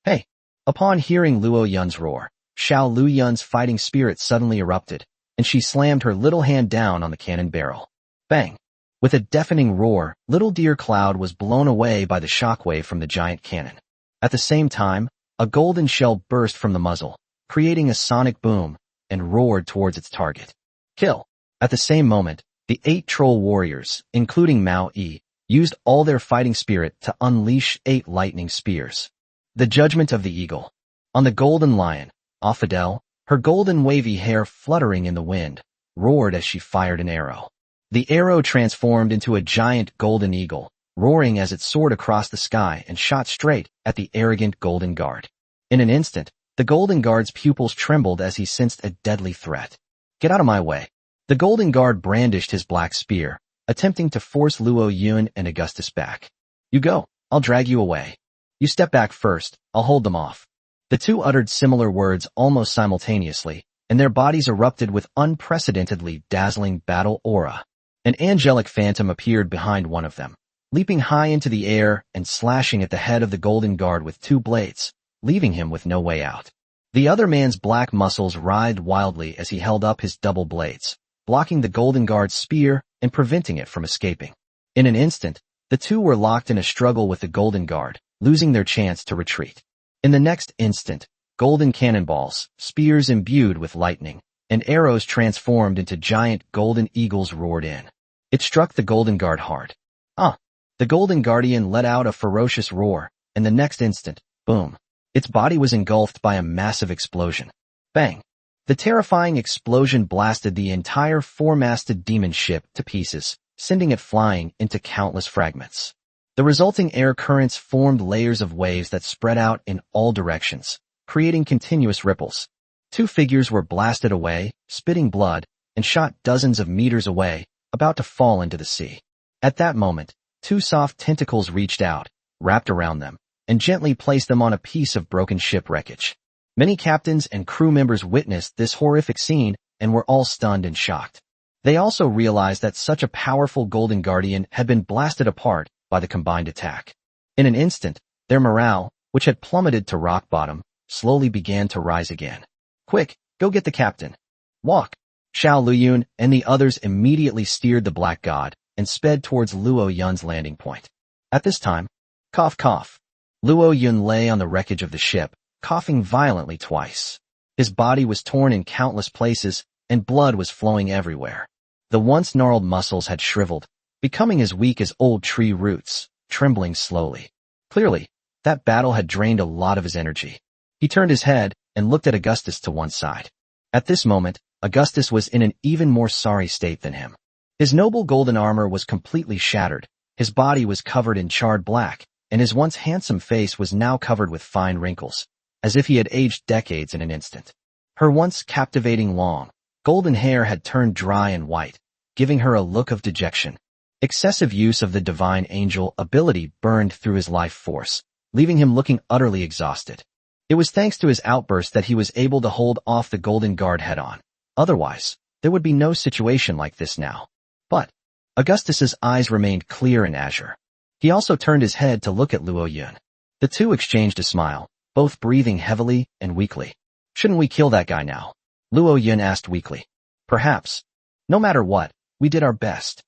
Speaker 1: Hey! Upon hearing Luo Yun's roar, Xiao Lu Yun's fighting spirit suddenly erupted, and she slammed her little hand down on the cannon barrel. Bang! With a deafening roar, Little Deer Cloud was blown away by the shockwave from the giant cannon. At the same time, a golden shell burst from the muzzle, creating a sonic boom, and roared towards its target. Kill! At the same moment, the 8 troll warriors, including Mao Yi, used all their fighting spirit to unleash 8 lightning spears. The Judgment of the Eagle. On the golden lion, Afadel, her golden wavy hair fluttering in the wind, roared as she fired an arrow. The arrow transformed into a giant golden eagle, roaring as it soared across the sky and shot straight at the arrogant Golden Guard. In an instant, the Golden Guard's pupils trembled as he sensed a deadly threat. Get out of my way. The Golden Guard brandished his black spear, attempting to force Luo Yun and Augustus back. You go, I'll drag you away. You step back first, I'll hold them off. The two uttered similar words almost simultaneously, and their bodies erupted with unprecedentedly dazzling battle aura. An angelic phantom appeared behind one of them, leaping high into the air and slashing at the head of the Golden Guard with 2 blades, leaving him with no way out. The other man's black muscles writhed wildly as he held up his double blades, blocking the Golden Guard's spear and preventing it from escaping. In an instant, the two were locked in a struggle with the Golden Guard, losing their chance to retreat. In the next instant, golden cannonballs, spears imbued with lightning, and arrows transformed into giant golden eagles roared in. It struck the Golden Guard hard. The Golden Guardian let out a ferocious roar, and the next instant, boom, Its body was engulfed by a massive explosion. Bang! The terrifying explosion blasted the entire four-masted demon ship to pieces, sending it flying into countless fragments. The resulting air currents formed layers of waves that spread out in all directions, creating continuous ripples. Two figures were blasted away, spitting blood, and shot dozens of meters away, about to fall into the sea. At that moment, two soft tentacles reached out, wrapped around them, and gently placed them on a piece of broken ship wreckage. Many captains and crew members witnessed this horrific scene and were all stunned and shocked. They also realized that such a powerful Golden Guardian had been blasted apart by the combined attack. In an instant, their morale, which had plummeted to rock bottom, slowly began to rise again. Quick, go get the captain. Walk. Xiao Luyun and the others immediately steered the Black God and sped towards Luo Yun's landing point. At this time, cough cough. Luo Yun lay on the wreckage of the ship, coughing violently twice. His body was torn in countless places, and blood was flowing everywhere. The once gnarled muscles had shriveled, becoming as weak as old tree roots, trembling slowly. Clearly, that battle had drained a lot of his energy. He turned his head and looked at Augustus to one side. At this moment, Augustus was in an even more sorry state than him. His noble golden armor was completely shattered, his body was covered in charred black, and his once handsome face was now covered with fine wrinkles, as if he had aged decades in an instant. Her once captivating long, golden hair had turned dry and white, giving her a look of dejection. Excessive use of the divine angel ability burned through his life force, leaving him looking utterly exhausted. It was thanks to his outburst that he was able to hold off the Golden Guard head-on. Otherwise, there would be no situation like this now. But Augustus's eyes remained clear and azure. He also turned his head to look at Luo Yun. The two exchanged a smile, both breathing heavily and weakly. Shouldn't we kill that guy now? Luo Yun asked weakly. Perhaps. No matter what, we did our best.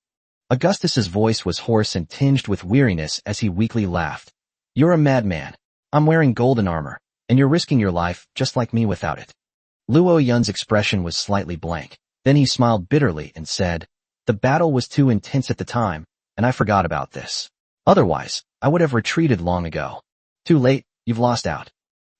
Speaker 1: Augustus's voice was hoarse and tinged with weariness as he weakly laughed. You're a madman. I'm wearing golden armor, and you're risking your life just like me without it. Luo Yun's expression was slightly blank. Then he smiled bitterly and said, the battle was too intense at the time, and I forgot about this. Otherwise, I would have retreated long ago. Too late, you've lost out.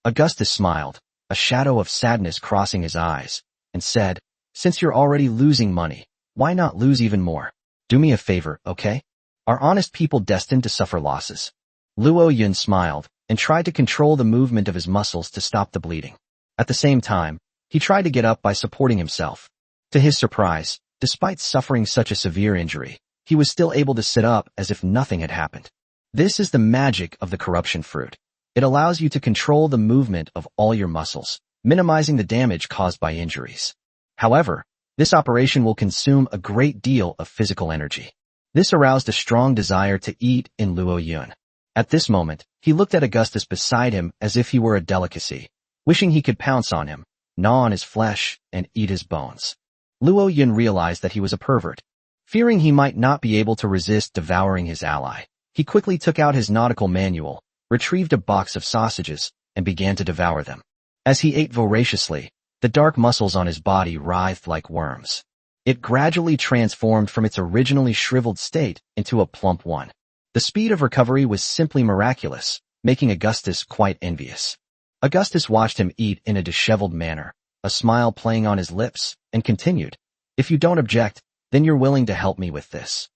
Speaker 1: Augustus smiled, a shadow of sadness crossing his eyes, and said, since you're already losing money, why not lose even more? Do me a favor, okay? Are honest people destined to suffer losses? Luo Yun smiled, and tried to control the movement of his muscles to stop the bleeding. At the same time, he tried to get up by supporting himself. To his surprise, despite suffering such a severe injury, he was still able to sit up as if nothing had happened. This is the magic of the corruption fruit. It allows you to control the movement of all your muscles, minimizing the damage caused by injuries. However, this operation will consume a great deal of physical energy. This aroused a strong desire to eat in Luo Yun. At this moment, he looked at Augustus beside him as if he were a delicacy, wishing he could pounce on him, gnaw on his flesh, and eat his bones. Luo Yun realized that he was a pervert. Fearing he might not be able to resist devouring his ally, he quickly took out his nautical manual, retrieved a box of sausages, and began to devour them. As he ate voraciously, the dark muscles on his body writhed like worms. It gradually transformed from its originally shriveled state into a plump one. The speed of recovery was simply miraculous, making Augustus quite envious. Augustus watched him eat in a disheveled manner, a smile playing on his lips, and continued, if you don't object, then you're willing to help me with this.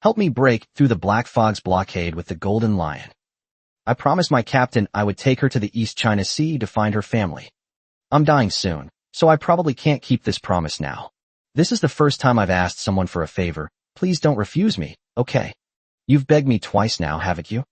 Speaker 1: Help me break through the Black Fog's blockade with the Golden Lion. I promised my captain I would take her to the East China Sea to find her family. I'm dying soon, so I probably can't keep this promise now. This is the first time I've asked someone for a favor. Please don't refuse me, okay? You've begged me twice now, haven't you?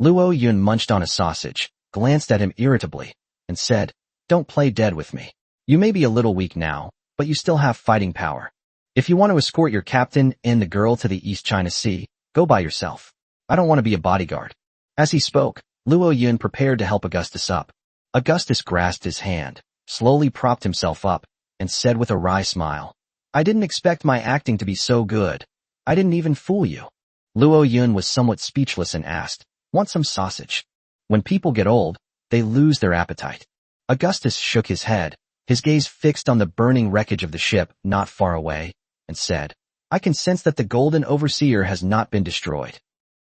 Speaker 1: Luo Yun munched on a sausage, glanced at him irritably, and said, don't play dead with me. You may be a little weak now, but you still have fighting power. If you want to escort your captain and the girl to the East China Sea, go by yourself. I don't want to be a bodyguard. As he spoke, Luo Yun prepared to help Augustus up. Augustus grasped his hand, slowly propped himself up, and said with a wry smile, I didn't expect my acting to be so good. I didn't even fool you. Luo Yun was somewhat speechless and asked, want some sausage? When people get old, they lose their appetite. Augustus shook his head, his gaze fixed on the burning wreckage of the ship not far away, and said, I can sense that the Golden Overseer has not been destroyed.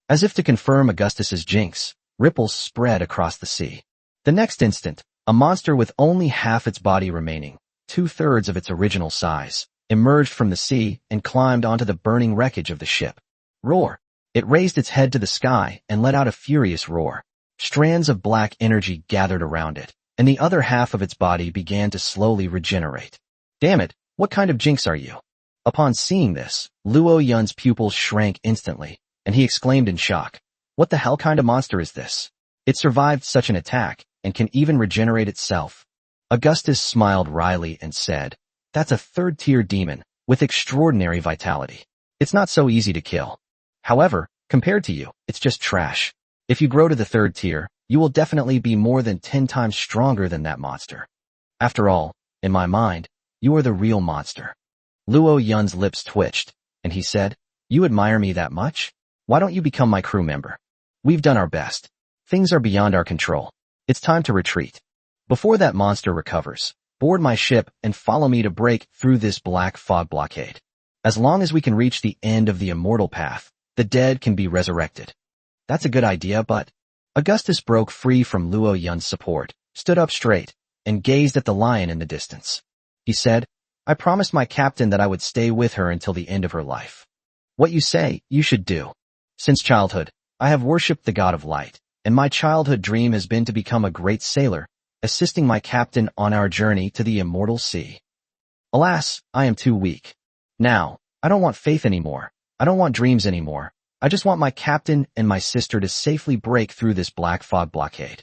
Speaker 1: As if to confirm Augustus's jinx, ripples spread across the sea. The next instant, a monster with only half its body remaining, 2/3 of its original size, emerged from the sea and climbed onto the burning wreckage of the ship. Roar! It raised its head to the sky and let out a furious roar. Strands of black energy gathered around it, and the other half of its body began to slowly regenerate. Damn it, what kind of jinx are you? Upon seeing this, Luo Yun's pupils shrank instantly, and he exclaimed in shock. What the hell kind of monster is this? It survived such an attack, and can even regenerate itself. Augustus smiled wryly and said, that's a third-tier demon, with extraordinary vitality. It's not so easy to kill. However, compared to you, it's just trash. If you grow to the 3rd tier, you will definitely be more than 10 times stronger than that monster. After all, in my mind, you are the real monster. Luo Yun's lips twitched, and he said, you admire me that much? Why don't you become my crew member? We've done our best. Things are beyond our control. It's time to retreat. Before that monster recovers, board my ship and follow me to break through this black fog blockade. As long as we can reach the end of the immortal path, the dead can be resurrected. That's a good idea, but... Augustus broke free from Luo Yun's support, stood up straight, and gazed at the lion in the distance. He said, I promised my captain that I would stay with her until the end of her life. What you say, you should do. Since childhood, I have worshipped the god of light, and my childhood dream has been to become a great sailor, assisting my captain on our journey to the immortal sea. Alas, I am too weak. Now, I don't want faith anymore. I don't want dreams anymore. I just want my captain and my sister to safely break through this black fog blockade.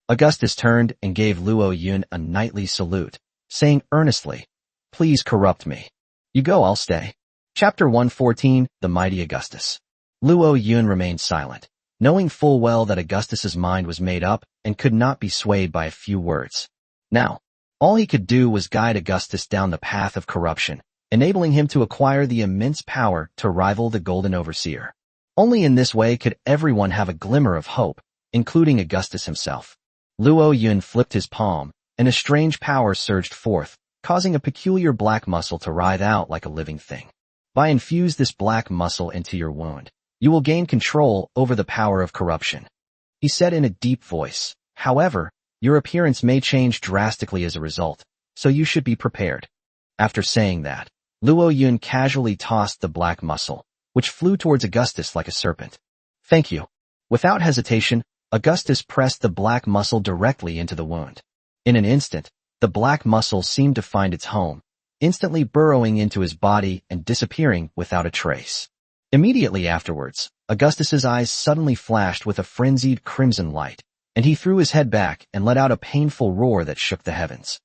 Speaker 1: Augustus turned and gave Luo Yun a knightly salute, saying earnestly, please corrupt me. You go, I'll stay. Chapter 114, The Mighty Augustus. Luo Yun remained silent, knowing full well that Augustus's mind was made up and could not be swayed by a few words. Now, all he could do was guide Augustus down the path of corruption, enabling him to acquire the immense power to rival the Golden Overseer. Only in this way could everyone have a glimmer of hope, including Augustus himself. Luo Yun flipped his palm, and a strange power surged forth, causing a peculiar black muscle to writhe out like a living thing. By infuse this black muscle into your wound, you will gain control over the power of corruption. He said in a deep voice, however, your appearance may change drastically as a result, so you should be prepared. After saying that, Luo Yun casually tossed the black muscle, which flew towards Augustus like a serpent. Thank you. Without hesitation, Augustus pressed the black muscle directly into the wound. In an instant, the black muscle seemed to find its home, instantly burrowing into his body and disappearing without a trace. Immediately afterwards, Augustus's eyes suddenly flashed with a frenzied crimson light, and he threw his head back and let out a painful roar that shook the heavens.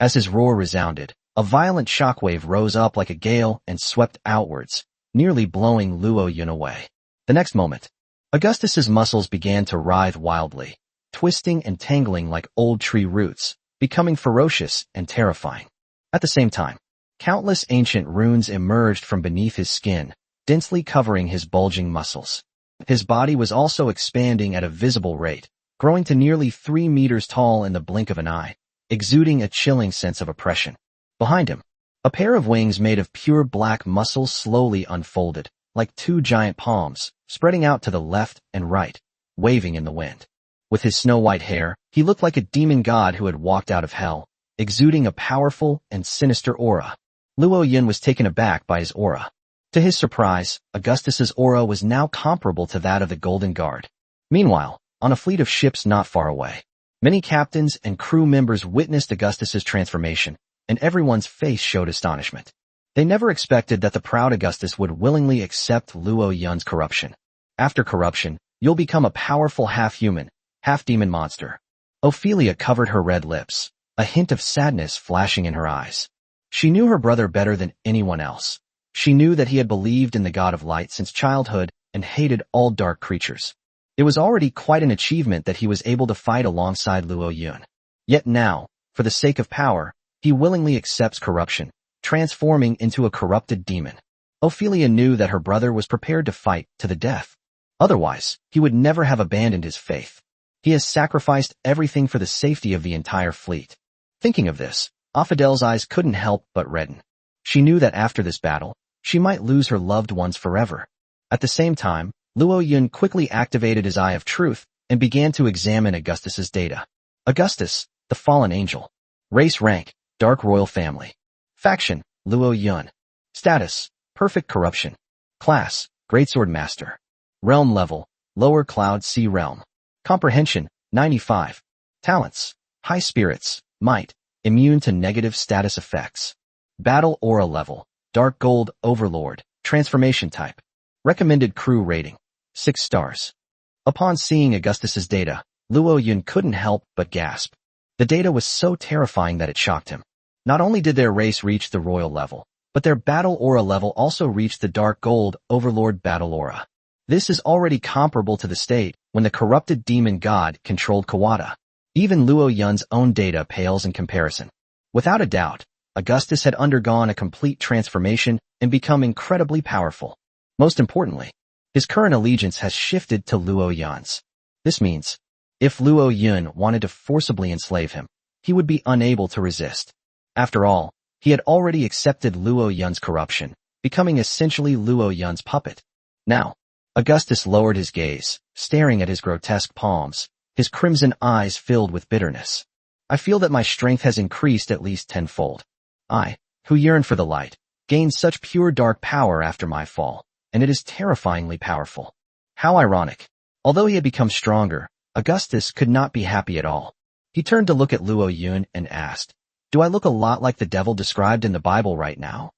Speaker 1: As his roar resounded, a violent shockwave rose up like a gale and swept outwards, nearly blowing Luo Yun away. The next moment, Augustus's muscles began to writhe wildly, twisting and tangling like old tree roots, becoming ferocious and terrifying. At the same time, countless ancient runes emerged from beneath his skin, densely covering his bulging muscles. His body was also expanding at a visible rate, growing to nearly 3 meters tall in the blink of an eye, exuding a chilling sense of oppression. Behind him, a pair of wings made of pure black muscle slowly unfolded, like 2 giant palms, spreading out to the left and right, waving in the wind. With his snow-white hair, he looked like a demon god who had walked out of hell, exuding a powerful and sinister aura. Luo Yun was taken aback by his aura. To his surprise, Augustus's aura was now comparable to that of the Golden Guard. Meanwhile, on a fleet of ships not far away, many captains and crew members witnessed Augustus's transformation, and everyone's face showed astonishment. They never expected that the proud Augustus would willingly accept Luo Yun's corruption. After corruption, you'll become a powerful half-human, half-demon monster. Ophelia covered her red lips, a hint of sadness flashing in her eyes. She knew her brother better than anyone else. She knew that he had believed in the god of light since childhood and hated all dark creatures. It was already quite an achievement that he was able to fight alongside Luo Yun. Yet now, for the sake of power, he willingly accepts corruption, transforming into a corrupted demon. Ophelia knew that her brother was prepared to fight to the death. Otherwise, he would never have abandoned his faith. He has sacrificed everything for the safety of the entire fleet. Thinking of this, Ophidel's eyes couldn't help but redden. She knew that after this battle, she might lose her loved ones forever. At the same time, Luo Yun quickly activated his Eye of Truth, and began to examine Augustus's data. Augustus, the fallen angel. Race rank, dark royal family. Faction, Luo Yun. Status, perfect corruption. Class, greatsword master. Realm level, lower cloud sea realm. Comprehension, 95. Talents, high spirits, might, immune to negative status effects. Battle aura level, dark gold overlord, transformation type. Recommended crew rating, 6 stars. Upon seeing Augustus's data, Luo Yun couldn't help but gasp. The data was so terrifying that it shocked him. Not only did their race reach the royal level, but their battle aura level also reached the dark gold overlord battle aura. This is already comparable to the state when the corrupted demon god controlled Kawada. Even Luo Yun's own data pales in comparison. Without a doubt, Augustus had undergone a complete transformation and become incredibly powerful. Most importantly, his current allegiance has shifted to Luo Yun's. This means, if Luo Yun wanted to forcibly enslave him, he would be unable to resist. After all, he had already accepted Luo Yun's corruption, becoming essentially Luo Yun's puppet. Now, Augustus lowered his gaze, staring at his grotesque palms, his crimson eyes filled with bitterness. I feel that my strength has increased at least tenfold. I, who yearn for the light, gained such pure dark power after my fall, and it is terrifyingly powerful. How ironic. Although he had become stronger, Augustus could not be happy at all. He turned to look at Luo Yun and asked, "Do I look a lot like the devil described in the Bible right now?"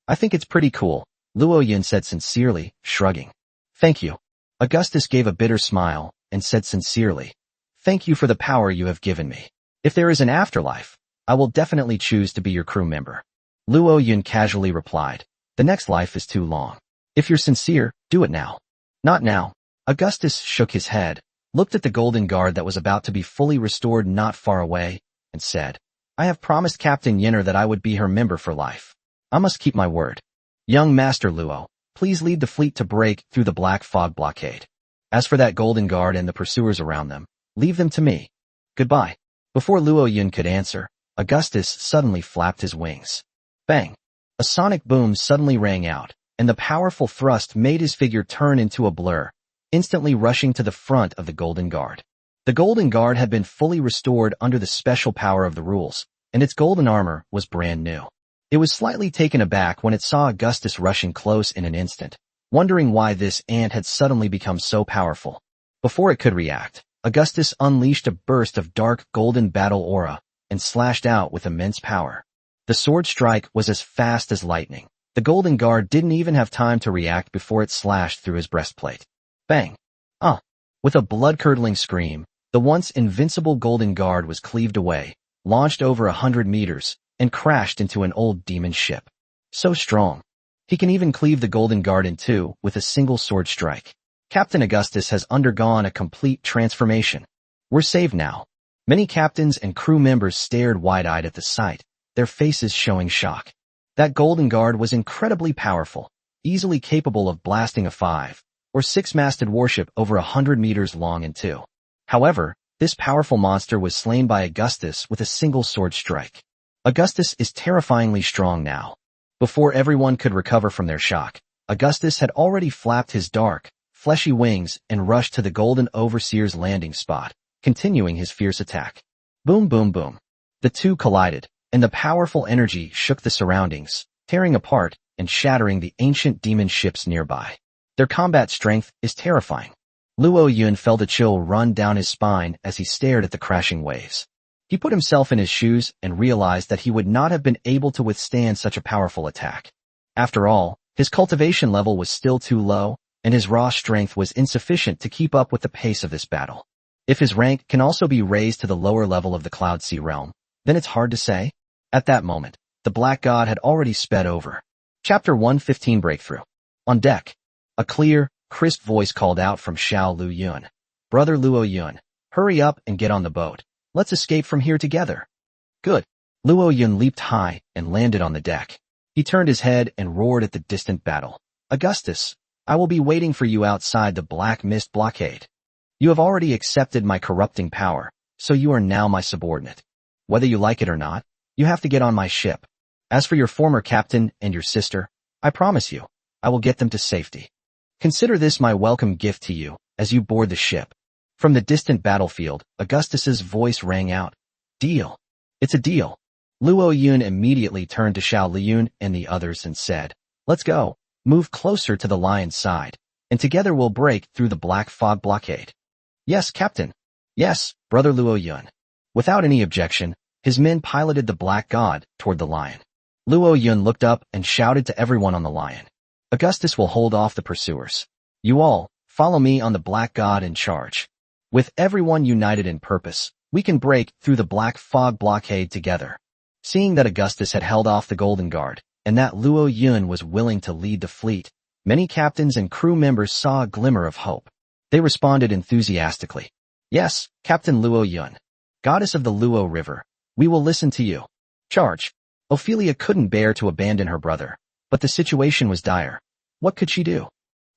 Speaker 1: "I think it's pretty cool," Luo Yun said sincerely, shrugging. "Thank you." Augustus gave a bitter smile and said sincerely, "Thank you for the power you have given me. If there is an afterlife, I will definitely choose to be your crew member." Luo Yun casually replied, "The next life is too long. If you're sincere, do it now." "Not now." Augustus shook his head, looked at the golden guard that was about to be fully restored not far away, and said, "I have promised Captain Yinner that I would be her member for life. I must keep my word. Young Master Luo, please lead the fleet to break through the Black Fog blockade. As for that golden guard and the pursuers around them, leave them to me. Goodbye." Before Luo Yun could answer, Augustus suddenly flapped his wings. Bang! A sonic boom suddenly rang out, and the powerful thrust made his figure turn into a blur, instantly rushing to the front of the Golden Guard. The Golden Guard had been fully restored under the special power of the rules, and its golden armor was brand new. It was slightly taken aback when it saw Augustus rushing close in an instant, wondering why this ant had suddenly become so powerful. Before it could react, Augustus unleashed a burst of dark golden battle aura and slashed out with immense power. The sword strike was as fast as lightning. The Golden Guard didn't even have time to react before it slashed through his breastplate. Bang! With a blood-curdling scream, the once invincible Golden Guard was cleaved away, launched over 100 meters, and crashed into an old demon ship. So strong. He can even cleave the Golden Guard in two with a single sword strike. Captain Augustus has undergone a complete transformation. We're saved now. Many captains and crew members stared wide-eyed at the sight, their faces showing shock. That Golden Guard was incredibly powerful, easily capable of blasting a 5 or 6-masted warship over 100 meters long in two. However, this powerful monster was slain by Augustus with a single sword strike. Augustus is terrifyingly strong now. Before everyone could recover from their shock, Augustus had already flapped his dark, fleshy wings and rushed to the Golden Overseer's landing spot, continuing his fierce attack. Boom, boom, boom. The two collided, and the powerful energy shook the surroundings, tearing apart and shattering the ancient demon ships nearby. Their combat strength is terrifying. Luo Yun felt a chill run down his spine as he stared at the crashing waves. He put himself in his shoes and realized that he would not have been able to withstand such a powerful attack. After all, his cultivation level was still too low, and his raw strength was insufficient to keep up with the pace of this battle. If his rank can also be raised to the lower level of the Cloud Sea realm, then it's hard to say. At that moment, the Black God had already sped over. Chapter 115 Breakthrough. On deck, a clear, crisp voice called out from Xiao Lu Yun. "Brother Luo Yun, hurry up and get on the boat. Let's escape from here together." "Good." Luo Yun leaped high and landed on the deck. He turned his head and roared at the distant battle. "Augustus, I will be waiting for you outside the Black Mist blockade. You have already accepted my corrupting power, so you are now my subordinate. Whether you like it or not, you have to get on my ship. As for your former captain and your sister, I promise you, I will get them to safety. Consider this my welcome gift to you as you board the ship. From the distant battlefield, Augustus's voice rang out. Deal. It's a deal. Luo Yun immediately turned to Xiao Liyun and the others and said, Let's go. Move closer to the lion's side, and together we'll break through the black fog blockade. Yes, Captain. Yes, Brother Luo Yun. Without any objection, his men piloted the black god toward the lion. Luo Yun looked up and shouted to everyone on the lion. Augustus will hold off the pursuers. You all, follow me on the black god in charge. With everyone united in purpose, we can break through the black fog blockade together. Seeing that Augustus had held off the Golden Guard, and that Luo Yun was willing to lead the fleet, many captains and crew members saw a glimmer of hope. They responded enthusiastically. Yes, Captain Luo Yun. Goddess of the Luo River, we will listen to you. Charge. Ophelia couldn't bear to abandon her brother, but the situation was dire. What could she do?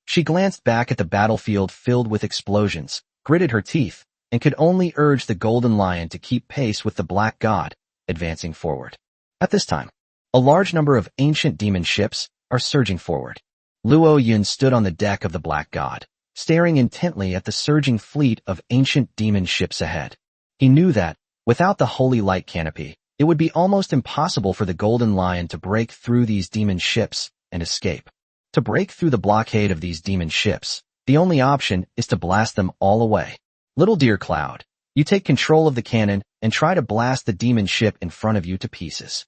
Speaker 1: She glanced back at the battlefield filled with explosions, gritted her teeth, and could only urge the Golden Lion to keep pace with the Black God, advancing forward. At this time, a large number of ancient demon ships are surging forward. Luo Yun stood on the deck of the Black God, staring intently at the surging fleet of ancient demon ships ahead. He knew that, without the holy light canopy, it would be almost impossible for the Golden Lion to break through these demon ships and escape. To break through the blockade of these demon ships, the only option is to blast them all away. Little Deer Cloud, you take control of the cannon and try to blast the demon ship in front of you to pieces.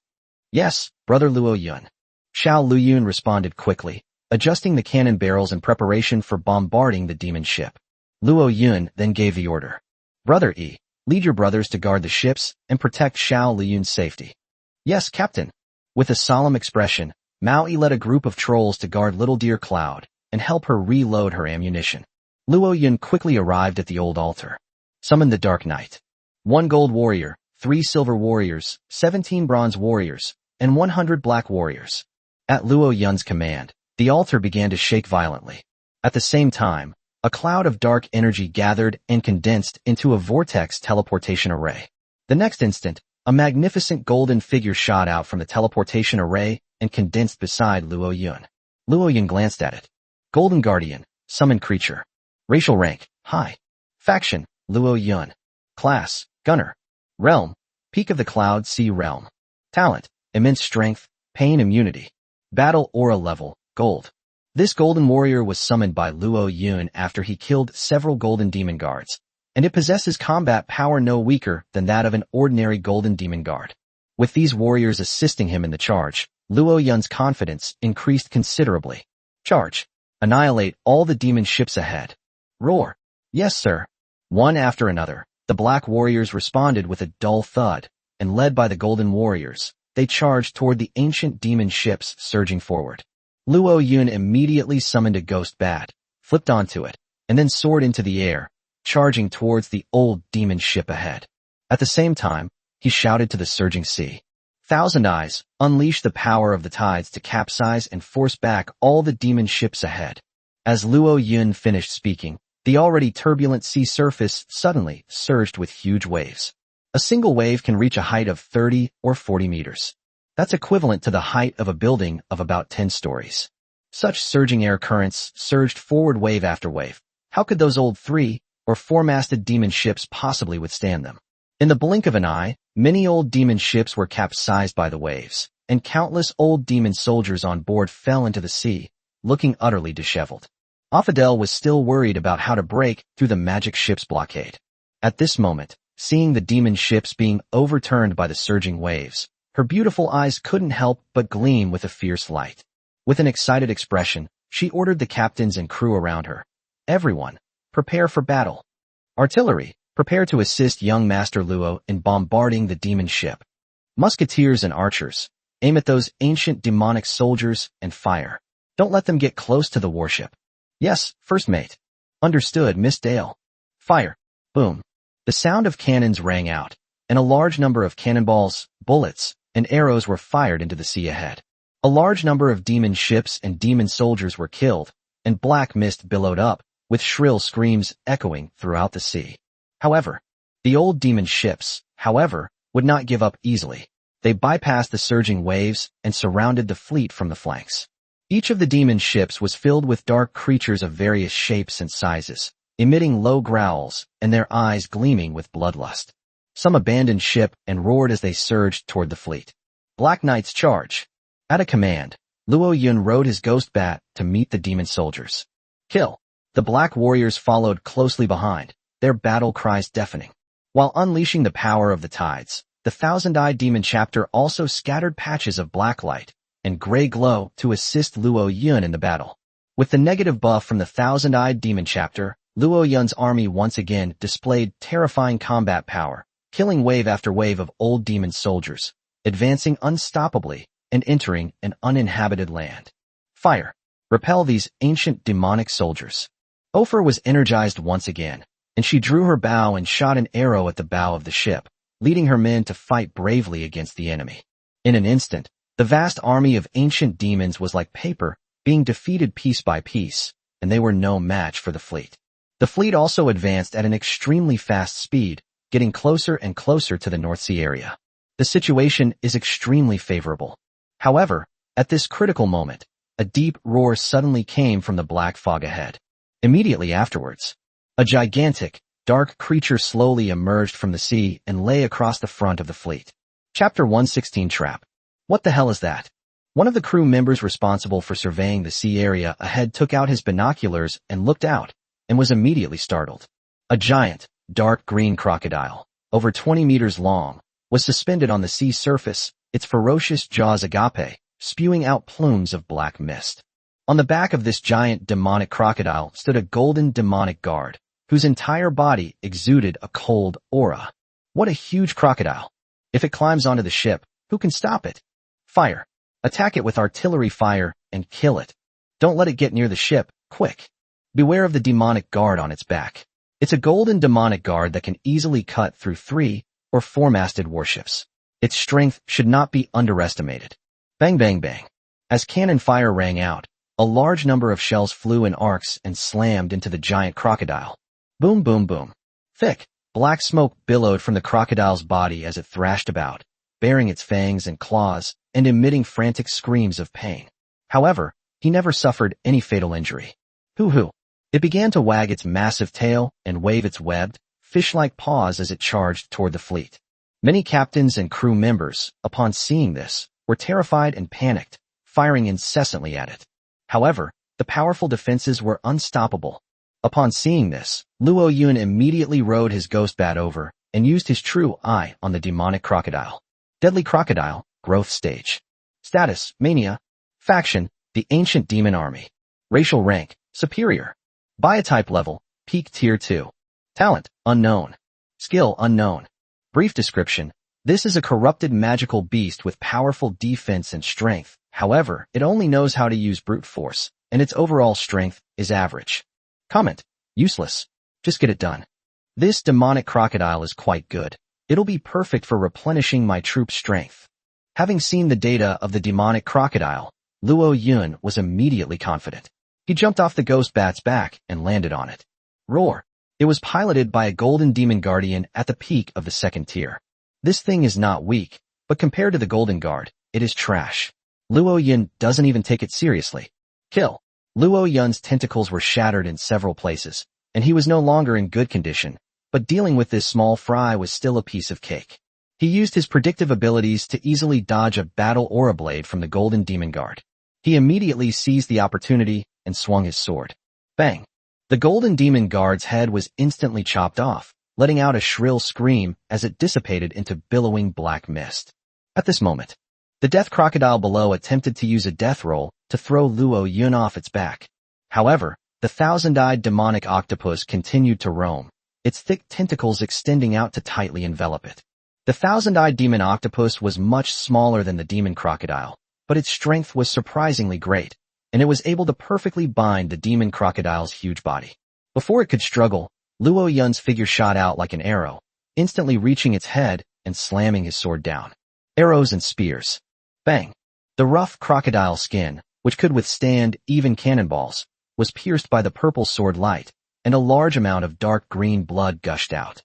Speaker 1: Yes, Brother Luo Yun. Xiao Liyun responded quickly, adjusting the cannon barrels in preparation for bombarding the demon ship. Luo Yun then gave the order. Brother E, lead your brothers to guard the ships and protect Xiao Liyun's safety. Yes, Captain. With a solemn expression, Mao E led a group of trolls to guard Little Deer Cloud and help her reload her ammunition. Luo Yun quickly arrived at the old altar. Summon the Dark Knight. 1 gold warrior, 3 silver warriors, 17 bronze warriors, and 100 black warriors. At Luo Yun's command, the altar began to shake violently. At the same time, a cloud of dark energy gathered and condensed into a vortex teleportation array. The next instant, a magnificent golden figure shot out from the teleportation array and condensed beside Luo Yun. Luo Yun glanced at it. Golden Guardian, summoned creature. Racial rank, high. Faction, Luo Yun. Class, gunner. Realm, peak of the cloud sea realm. Talent, immense strength, pain immunity. Battle aura level, gold. This golden warrior was summoned by Luo Yun after he killed several golden demon guards, and it possesses combat power no weaker than that of an ordinary golden demon guard. With these warriors assisting him in the charge, Luo Yun's confidence increased considerably. Charge. Annihilate all the demon ships ahead. Roar. Yes, sir. One after another, the black warriors responded with a dull thud, and led by the golden warriors, they charged toward the ancient demon ships surging forward. Luo Yun immediately summoned a ghost bat, flipped onto it, and then soared into the air, charging towards the old demon ship ahead. At the same time, he shouted to the surging sea. Thousand Eyes, unleash the power of the tides to capsize and force back all the demon ships ahead. As Luo Yun finished speaking, the already turbulent sea surface suddenly surged with huge waves. A single wave can reach a height of 30 or 40 meters. That's equivalent to the height of a building of about 10 stories. Such surging air currents surged forward wave after wave. How could those old 3 or 4-masted demon ships possibly withstand them? In the blink of an eye, many old demon ships were capsized by the waves, and countless old demon soldiers on board fell into the sea, looking utterly disheveled. Afadel was still worried about how to break through the magic ship's blockade. At this moment, seeing the demon ships being overturned by the surging waves, her beautiful eyes couldn't help but gleam with a fierce light. With an excited expression, she ordered the captains and crew around her. Everyone, prepare for battle. Artillery, prepare to assist young Master Luo in bombarding the demon ship. Musketeers and archers, aim at those ancient demonic soldiers and fire. Don't let them get close to the warship. Yes, first mate. Understood, Miss Dale. Fire. Boom. The sound of cannons rang out, and a large number of cannonballs, bullets, and arrows were fired into the sea ahead. A large number of demon ships and demon soldiers were killed, and black mist billowed up, with shrill screams echoing throughout the sea. However, the old demon ships, would not give up easily. They bypassed the surging waves and surrounded the fleet from the flanks. Each of the demon ships was filled with dark creatures of various shapes and sizes, emitting low growls and their eyes gleaming with bloodlust. Some abandoned ship and roared as they surged toward the fleet. Black Knights charge. At a command, Luo Yun rode his ghost bat to meet the demon soldiers. Kill. The black warriors followed closely behind, their battle cries deafening. While unleashing the power of the tides, the thousand-eyed demon chapter also scattered patches of black light and gray glow to assist Luo Yun in the battle. With the negative buff from the thousand-eyed demon chapter, Luo Yun's army once again displayed terrifying combat power, killing wave after wave of old demon soldiers, advancing unstoppably and entering an uninhabited land. Fire. Repel these ancient demonic soldiers. Ophir was energized once again, and she drew her bow and shot an arrow at the bow of the ship, leading her men to fight bravely against the enemy. In an instant, the vast army of ancient demons was like paper, being defeated piece by piece, and they were no match for the fleet. The fleet also advanced at an extremely fast speed, getting closer and closer to the North Sea area. The situation is extremely favorable. However, at this critical moment, a deep roar suddenly came from the black fog ahead. Immediately afterwards, a gigantic, dark creature slowly emerged from the sea and lay across the front of the fleet. Chapter 116 Trap. What the hell is that? One of the crew members responsible for surveying the sea area ahead took out his binoculars and looked out, and was immediately startled. A giant, dark green crocodile, over 20 meters long, was suspended on the sea surface, its ferocious jaws agape, spewing out plumes of black mist. On the back of this giant demonic crocodile stood a golden demonic guard, whose entire body exuded a cold aura. What a huge crocodile! If it climbs onto the ship, who can stop it? Fire. Attack it with artillery fire and kill it. Don't let it get near the ship, quick. Beware of the demonic guard on its back. It's a golden demonic guard that can easily cut through 3 or 4-masted warships. Its strength should not be underestimated. Bang bang bang. As cannon fire rang out, a large number of shells flew in arcs and slammed into the giant crocodile. Boom boom boom. Thick, black smoke billowed from the crocodile's body as it thrashed about, baring its fangs and claws and emitting frantic screams of pain. However, he never suffered any fatal injury. Hoo-hoo. It began to wag its massive tail and wave its webbed, fish-like paws as it charged toward the fleet. Many captains and crew members, upon seeing this, were terrified and panicked, firing incessantly at it. However, the powerful defenses were unstoppable. Upon seeing this, Luo Yun immediately rode his ghost bat over and used his true eye on the demonic crocodile. Deadly crocodile, growth stage. Status, mania. Faction, the ancient demon army. Racial rank, superior. Biotype level, peak tier 2. Talent, unknown. Skill, unknown. Brief description. This is a corrupted magical beast with powerful defense and strength. However, it only knows how to use brute force, and its overall strength is average. Comment. Useless. Just get it done. This demonic crocodile is quite good. It'll be perfect for replenishing my troop's strength. Having seen the data of the demonic crocodile, Luo Yun was immediately confident. He jumped off the ghost bat's back and landed on it. Roar. It was piloted by a golden demon guardian at the peak of the 2nd tier. This thing is not weak, but compared to the golden guard, it is trash. Luo Yun doesn't even take it seriously. Kill. Luo Yun's tentacles were shattered in several places, and he was no longer in good condition, but dealing with this small fry was still a piece of cake. He used his predictive abilities to easily dodge a battle aura blade from the golden demon guard. He immediately seized the opportunity and swung his sword. Bang. The golden demon guard's head was instantly chopped off, letting out a shrill scream as it dissipated into billowing black mist. At this moment, the death crocodile below attempted to use a death roll to throw Luo Yun off its back. However, the thousand-eyed demonic octopus continued to roam, its thick tentacles extending out to tightly envelop it. The thousand-eyed demon octopus was much smaller than the demon crocodile, but its strength was surprisingly great, and it was able to perfectly bind the demon crocodile's huge body. Before it could struggle, Luo Yun's figure shot out like an arrow, instantly reaching its head and slamming his sword down. Arrows and spears. Bang. The rough crocodile skin, which could withstand even cannonballs, was pierced by the purple sword light, and a large amount of dark green blood gushed out.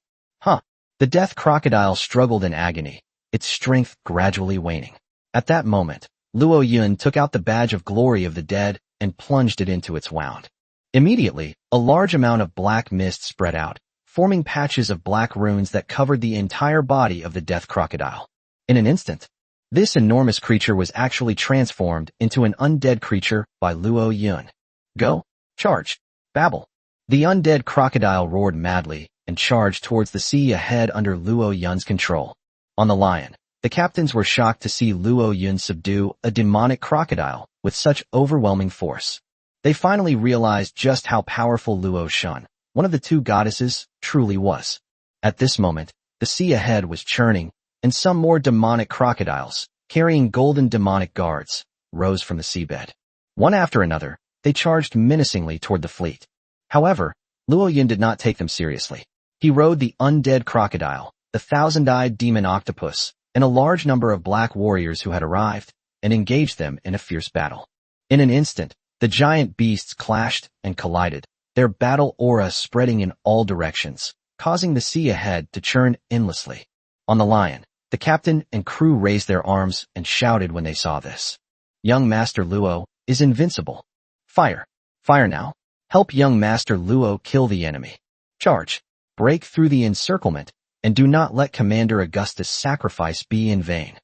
Speaker 1: The death crocodile struggled in agony, its strength gradually waning. At that moment, Luo Yun took out the badge of glory of the dead and plunged it into its wound. Immediately, a large amount of black mist spread out, forming patches of black runes that covered the entire body of the death crocodile. In an instant, this enormous creature was actually transformed into an undead creature by Luo Yun. Go! Charge! Babble! The undead crocodile roared madly and charged towards the sea ahead under Luo Yun's control. On the lion, the captains were shocked to see Luo Yun subdue a demonic crocodile with such overwhelming force. They finally realized just how powerful Luo Shun, one of the two goddesses, truly was. At this moment, the sea ahead was churning, and some more demonic crocodiles, carrying golden demonic guards, rose from the seabed. One after another, they charged menacingly toward the fleet. However, Luo Yun did not take them seriously. He rode the undead crocodile, the thousand-eyed demon octopus, and a large number of black warriors who had arrived, and engaged them in a fierce battle. In an instant, the giant beasts clashed and collided, their battle aura spreading in all directions, causing the sea ahead to churn endlessly. On the lion, the captain and crew raised their arms and shouted when they saw this. Young Master Luo is invincible. Fire! Fire now! Help young Master Luo kill the enemy. Charge! Break through the encirclement, and do not let Commander Augustus' sacrifice be in vain.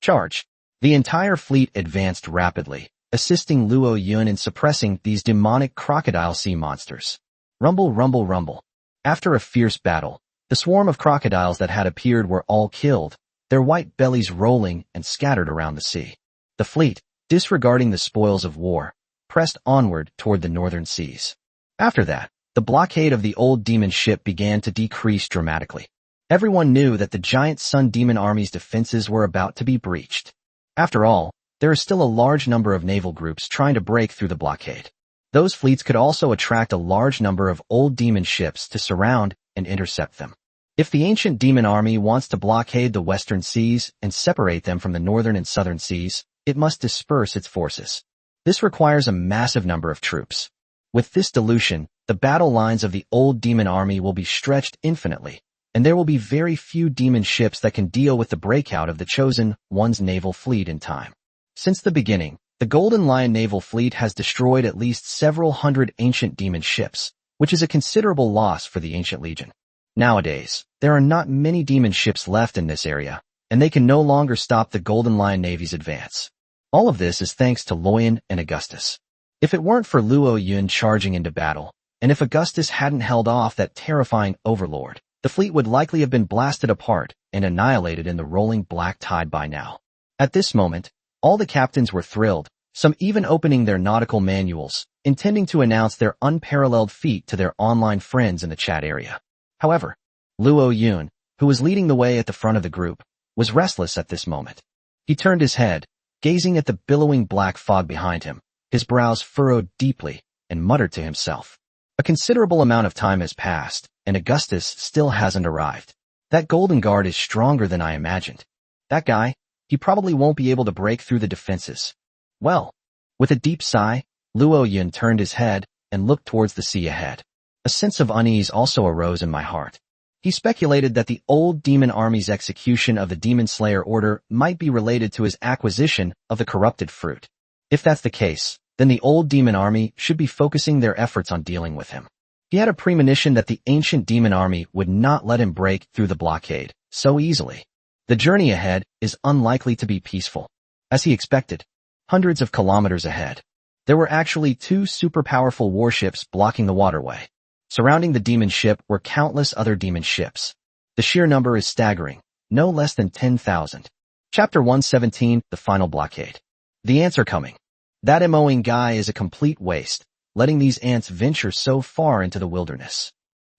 Speaker 1: Charge! The entire fleet advanced rapidly, assisting Luo Yun in suppressing these demonic crocodile sea monsters. Rumble, rumble, rumble. After a fierce battle, the swarm of crocodiles that had appeared were all killed, their white bellies rolling and scattered around the sea. The fleet, disregarding the spoils of war, pressed onward toward the northern seas. After that, the blockade of the old demon ship began to decrease dramatically. Everyone knew that the giant sun demon army's defenses were about to be breached. After all, there is still a large number of naval groups trying to break through the blockade. Those fleets could also attract a large number of old demon ships to surround and intercept them. If the ancient demon army wants to blockade the western seas and separate them from the northern and southern seas, it must disperse its forces. This requires a massive number of troops. With this dilution, the battle lines of the old demon army will be stretched infinitely, and there will be very few demon ships that can deal with the breakout of the Chosen One's naval fleet in time. Since the beginning, the Golden Lion naval fleet has destroyed at least several hundred ancient demon ships, which is a considerable loss for the Ancient Legion. Nowadays, there are not many demon ships left in this area, and they can no longer stop the Golden Lion Navy's advance. All of this is thanks to Loyan and Augustus. If it weren't for Luo Yun charging into battle, and if Augustus hadn't held off that terrifying overlord, the fleet would likely have been blasted apart and annihilated in the rolling black tide by now. At this moment, all the captains were thrilled, some even opening their nautical manuals, intending to announce their unparalleled feat to their online friends in the chat area. However, Luo Yun, who was leading the way at the front of the group, was restless at this moment. He turned his head, gazing at the billowing black fog behind him, his brows furrowed deeply, and muttered to himself. A considerable amount of time has passed, and Augustus still hasn't arrived. That Golden Guard is stronger than I imagined. That guy, he probably won't be able to break through the defenses. Well, with a deep sigh, Luo Yun turned his head and looked towards the sea ahead. A sense of unease also arose in my heart. He speculated that the old demon army's execution of the Demon Slayer order might be related to his acquisition of the corrupted fruit. If that's the case, then the old demon army should be focusing their efforts on dealing with him. He had a premonition that the ancient demon army would not let him break through the blockade so easily. The journey ahead is unlikely to be peaceful. As he expected, hundreds of kilometers ahead, there were actually two super powerful warships blocking the waterway. Surrounding the demon ship were countless other demon ships. The sheer number is staggering, no less than 10,000. Chapter 117, The Final Blockade. The ants are coming. That MOing guy is a complete waste, letting these ants venture so far into the wilderness.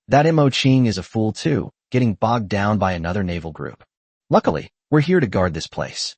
Speaker 1: That Mo Ching is a fool too, getting bogged down by another naval group. Luckily, we're here to guard this place.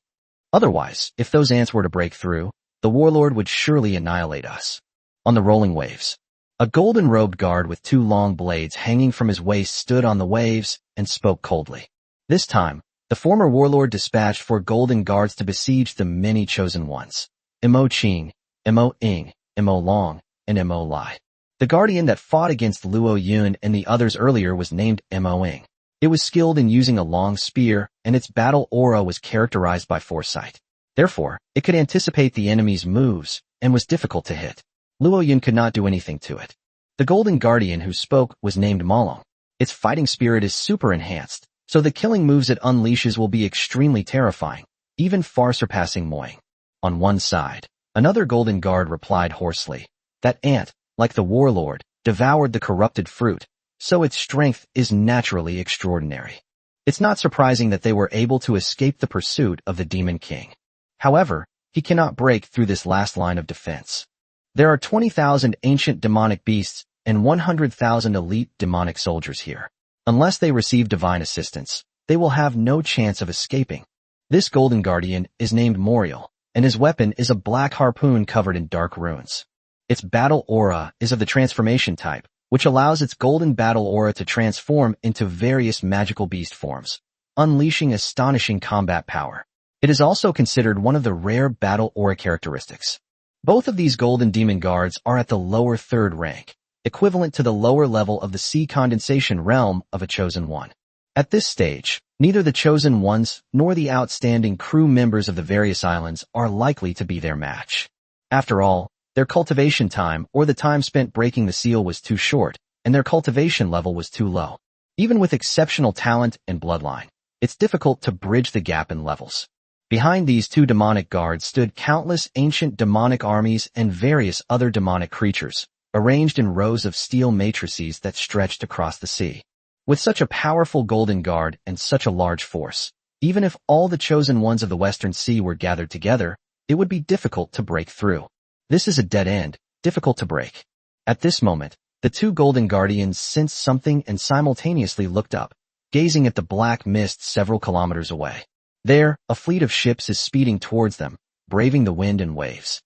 Speaker 1: Otherwise, if those ants were to break through, the warlord would surely annihilate us. On the rolling waves, a golden-robed guard with two long blades hanging from his waist stood on the waves and spoke coldly. This time, the former warlord dispatched 4 golden guards to besiege the many chosen ones. Mo Ching, Mo Ing, Mo Long, and Mo Lai. The guardian that fought against Luo Yun and the others earlier was named Mo Ing. It was skilled in using a long spear, and its battle aura was characterized by foresight. Therefore, it could anticipate the enemy's moves and was difficult to hit. Luo Yun could not do anything to it. The Golden Guardian who spoke was named Malong. Its fighting spirit is super enhanced, so the killing moves it unleashes will be extremely terrifying, even far surpassing Moing. On one side, another Golden Guard replied hoarsely, that ant, like the warlord, devoured the corrupted fruit, so its strength is naturally extraordinary. It's not surprising that they were able to escape the pursuit of the Demon King. However, he cannot break through this last line of defense. There are 20,000 ancient demonic beasts and 100,000 elite demonic soldiers here. Unless they receive divine assistance, they will have no chance of escaping. This Golden Guardian is named Moriel, and his weapon is a black harpoon covered in dark runes. Its battle aura is of the transformation type, which allows its golden battle aura to transform into various magical beast forms, unleashing astonishing combat power. It is also considered one of the rare battle aura characteristics. Both of these golden demon guards are at the lower third rank, equivalent to the lower level of the sea condensation realm of a chosen one. At this stage, neither the chosen ones nor the outstanding crew members of the various islands are likely to be their match. After all, their cultivation time or the time spent breaking the seal was too short, and their cultivation level was too low. Even with exceptional talent and bloodline, it's difficult to bridge the gap in levels. Behind these two demonic guards stood countless ancient demonic armies and various other demonic creatures, arranged in rows of steel matrices that stretched across the sea. With such a powerful golden guard and such a large force, even if all the chosen ones of the Western Sea were gathered together, it would be difficult to break through. This is a dead end, difficult to break. At this moment, the two Golden Guardians sensed something and simultaneously looked up, gazing at the black mist several kilometers away. There, a fleet of ships is speeding towards them, braving the wind and waves.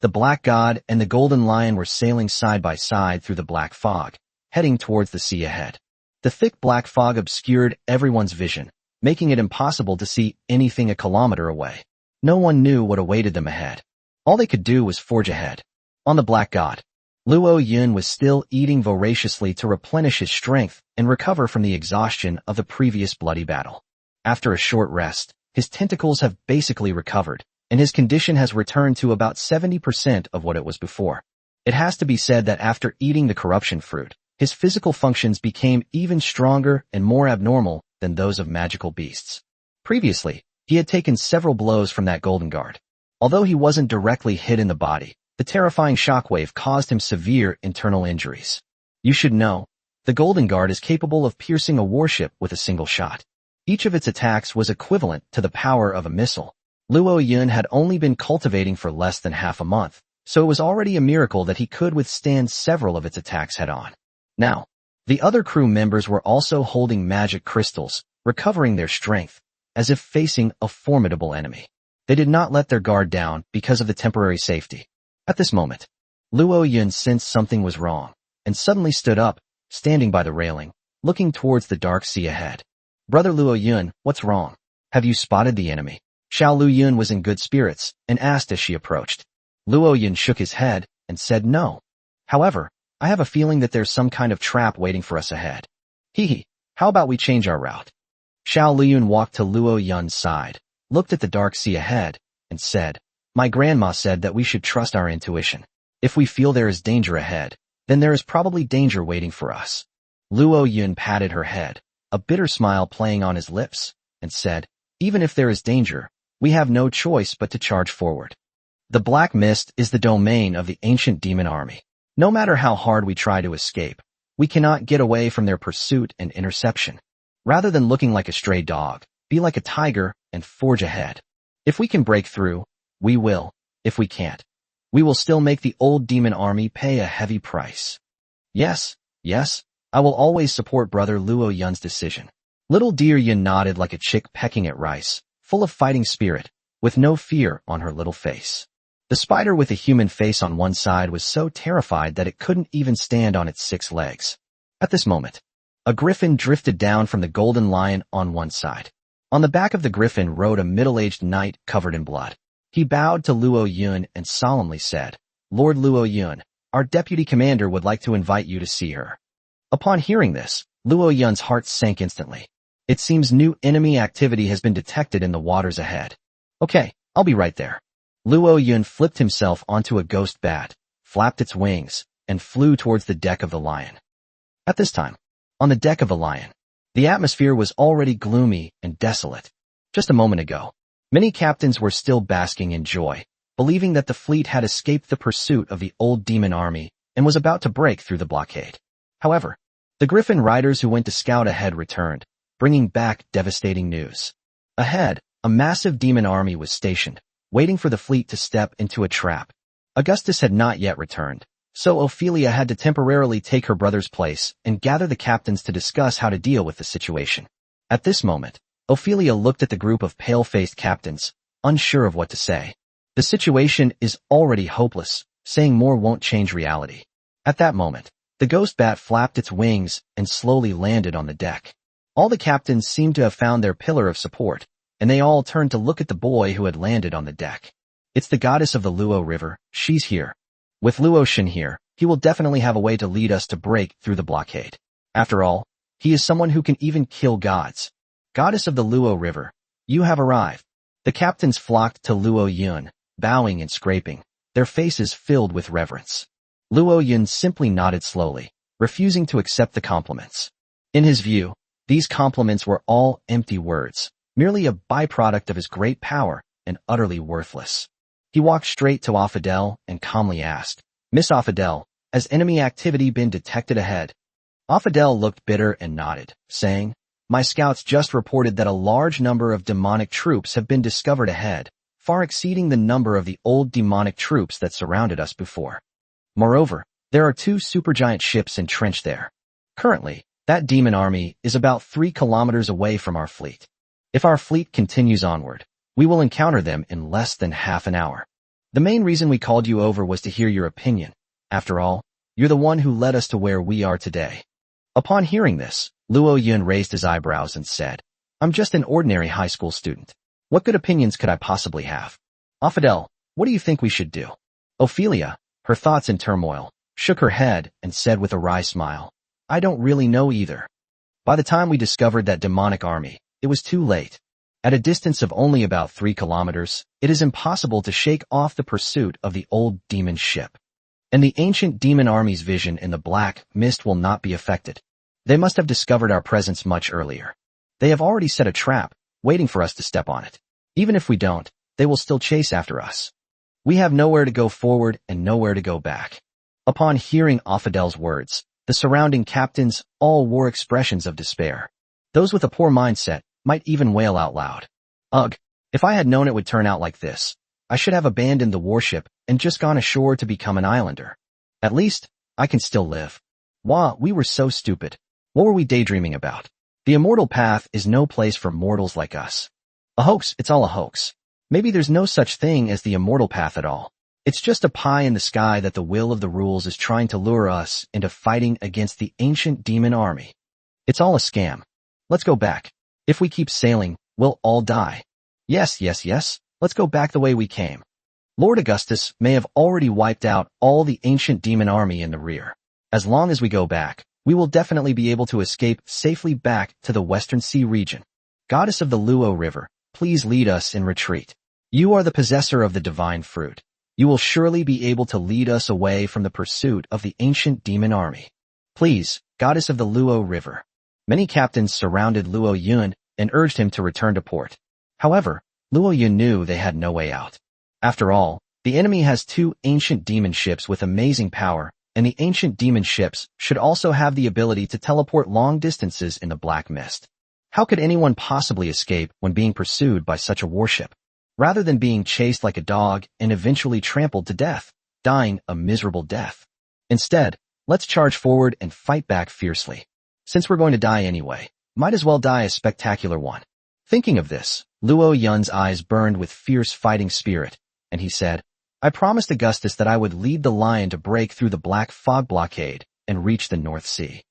Speaker 1: The Black God and the Golden Lion were sailing side by side through the black fog, heading towards the sea ahead. The thick black fog obscured everyone's vision, making it impossible to see anything a kilometer away. No one knew what awaited them ahead. All they could do was forge ahead. On the Black God, Luo Yun was still eating voraciously to replenish his strength and recover from the exhaustion of the previous bloody battle. After a short rest, his tentacles have basically recovered, and his condition has returned to about 70% of what it was before. It has to be said that after eating the corruption fruit, his physical functions became even stronger and more abnormal than those of magical beasts. Previously, he had taken several blows from that Golden Guard. Although he wasn't directly hit in the body, the terrifying shockwave caused him severe internal injuries. You should know, the Golden Guard is capable of piercing a warship with a single shot. Each of its attacks was equivalent to the power of a missile. Luo Yun had only been cultivating for less than half a month, so it was already a miracle that he could withstand several of its attacks head-on. Now, the other crew members were also holding magic crystals, recovering their strength, as if facing a formidable enemy. They did not let their guard down because of the temporary safety. At this moment, Luo Yun sensed something was wrong, and suddenly stood up, standing by the railing, looking towards the dark sea ahead. Brother Luo Yun, what's wrong? Have you spotted the enemy? Xiao Lu Yun was in good spirits, and asked as she approached. Luo Yun shook his head, and said no. However, I have a feeling that there's some kind of trap waiting for us ahead. Hee, how about we change our route? Xiao Lu Yun walked to Luo Yun's side, looked at the dark sea ahead, and said, my grandma said that we should trust our intuition. If we feel there is danger ahead, then there is probably danger waiting for us. Luo Yun patted her head, a bitter smile playing on his lips, and said, even if there is danger, we have no choice but to charge forward. The black mist is the domain of the ancient demon army. No matter how hard we try to escape, we cannot get away from their pursuit and interception. Rather than looking like a stray dog, be like a tiger and forge ahead. If we can break through, we will. If we can't, we will still make the old demon army pay a heavy price. Yes, I will always support Brother Luo Yun's decision. Little dear Yun nodded like a chick pecking at rice, full of fighting spirit, with no fear on her little face. The spider with a human face on one side was so terrified that it couldn't even stand on its 6 legs. At this moment, a griffin drifted down from the Golden Lion on one side. On the back of the griffin rode a middle-aged knight covered in blood. He bowed to Luo Yun and solemnly said, Lord Luo Yun, our deputy commander would like to invite you to see her. Upon hearing this, Luo Yun's heart sank instantly. It seems new enemy activity has been detected in the waters ahead. Okay, I'll be right there. Luo Yun flipped himself onto a ghost bat, flapped its wings, and flew towards the deck of the Lion. At this time, on the deck of the Lion, the atmosphere was already gloomy and desolate. Just a moment ago, many captains were still basking in joy, believing that the fleet had escaped the pursuit of the old demon army and was about to break through the blockade. However, the Griffin riders who went to scout ahead returned, bringing back devastating news. Ahead, a massive demon army was stationed, waiting for the fleet to step into a trap. Augustus had not yet returned, so Ophelia had to temporarily take her brother's place and gather the captains to discuss how to deal with the situation. At this moment, Ophelia looked at the group of pale-faced captains, unsure of what to say. The situation is already hopeless, saying more won't change reality. At that moment, the ghost bat flapped its wings and slowly landed on the deck. All the captains seemed to have found their pillar of support, and they all turned to look at the boy who had landed on the deck. It's the goddess of the Luo River. She's here. With Luo Shin here, he will definitely have a way to lead us to break through the blockade. After all, he is someone who can even kill gods. Goddess of the Luo River, you have arrived. The captains flocked to Luo Yun, bowing and scraping, their faces filled with reverence. Luo Yun simply nodded slowly, refusing to accept the compliments. In his view, these compliments were all empty words, merely a byproduct of his great power and utterly worthless. He walked straight to Affadel and calmly asked, Miss Affadel, has enemy activity been detected ahead? Affadel looked bitter and nodded, saying, My scouts just reported that a large number of demonic troops have been discovered ahead, far exceeding the number of the old demonic troops that surrounded us before. Moreover, there are 2 supergiant ships entrenched there. Currently, that demon army is about 3 kilometers away from our fleet. If our fleet continues onward, we will encounter them in less than half an hour. The main reason we called you over was to hear your opinion. After all, you're the one who led us to where we are today. Upon hearing this, Luo Yun raised his eyebrows and said, I'm just an ordinary high school student. What good opinions could I possibly have? Affadel, what do you think we should do? Ophelia, her thoughts in turmoil, shook her head and said with a wry smile, I don't really know either. By the time we discovered that demonic army, it was too late. At a distance of only about 3 kilometers, it is impossible to shake off the pursuit of the old demon ship. And the ancient demon army's vision in the black mist will not be affected. They must have discovered our presence much earlier. They have already set a trap, waiting for us to step on it. Even if we don't, they will still chase after us. We have nowhere to go forward and nowhere to go back. Upon hearing Affadel's words, the surrounding captains all wore expressions of despair. Those with a poor mindset might even wail out loud. Ugh, if I had known it would turn out like this, I should have abandoned the warship and just gone ashore to become an islander. At least, I can still live. Wah, we were so stupid. What were we daydreaming about? The immortal path is no place for mortals like us. A hoax, it's all a hoax. Maybe there's no such thing as the immortal path at all. It's just a pie in the sky that the will of the rules is trying to lure us into fighting against the ancient demon army. It's all a scam. Let's go back. If we keep sailing, we'll all die. Yes, let's go back the way we came. Lord Augustus may have already wiped out all the ancient demon army in the rear. As long as we go back, we will definitely be able to escape safely back to the Western Sea region. Goddess of the Luo River, please lead us in retreat. You are the possessor of the divine fruit. You will surely be able to lead us away from the pursuit of the ancient demon army. Please, Goddess of the Luo River. Many captains surrounded Luo Yun and urged him to return to port. However, Luo Yun knew they had no way out. After all, the enemy has 2 ancient demon ships with amazing power, and the ancient demon ships should also have the ability to teleport long distances in the black mist. How could anyone possibly escape when being pursued by such a warship? Rather than being chased like a dog and eventually trampled to death, dying a miserable death. Instead, let's charge forward and fight back fiercely. Since we're going to die anyway, might as well die a spectacular one. Thinking of this, Luo Yun's eyes burned with fierce fighting spirit, and he said, I promised Augustus that I would lead the Lion to break through the black fog blockade and reach the North Sea.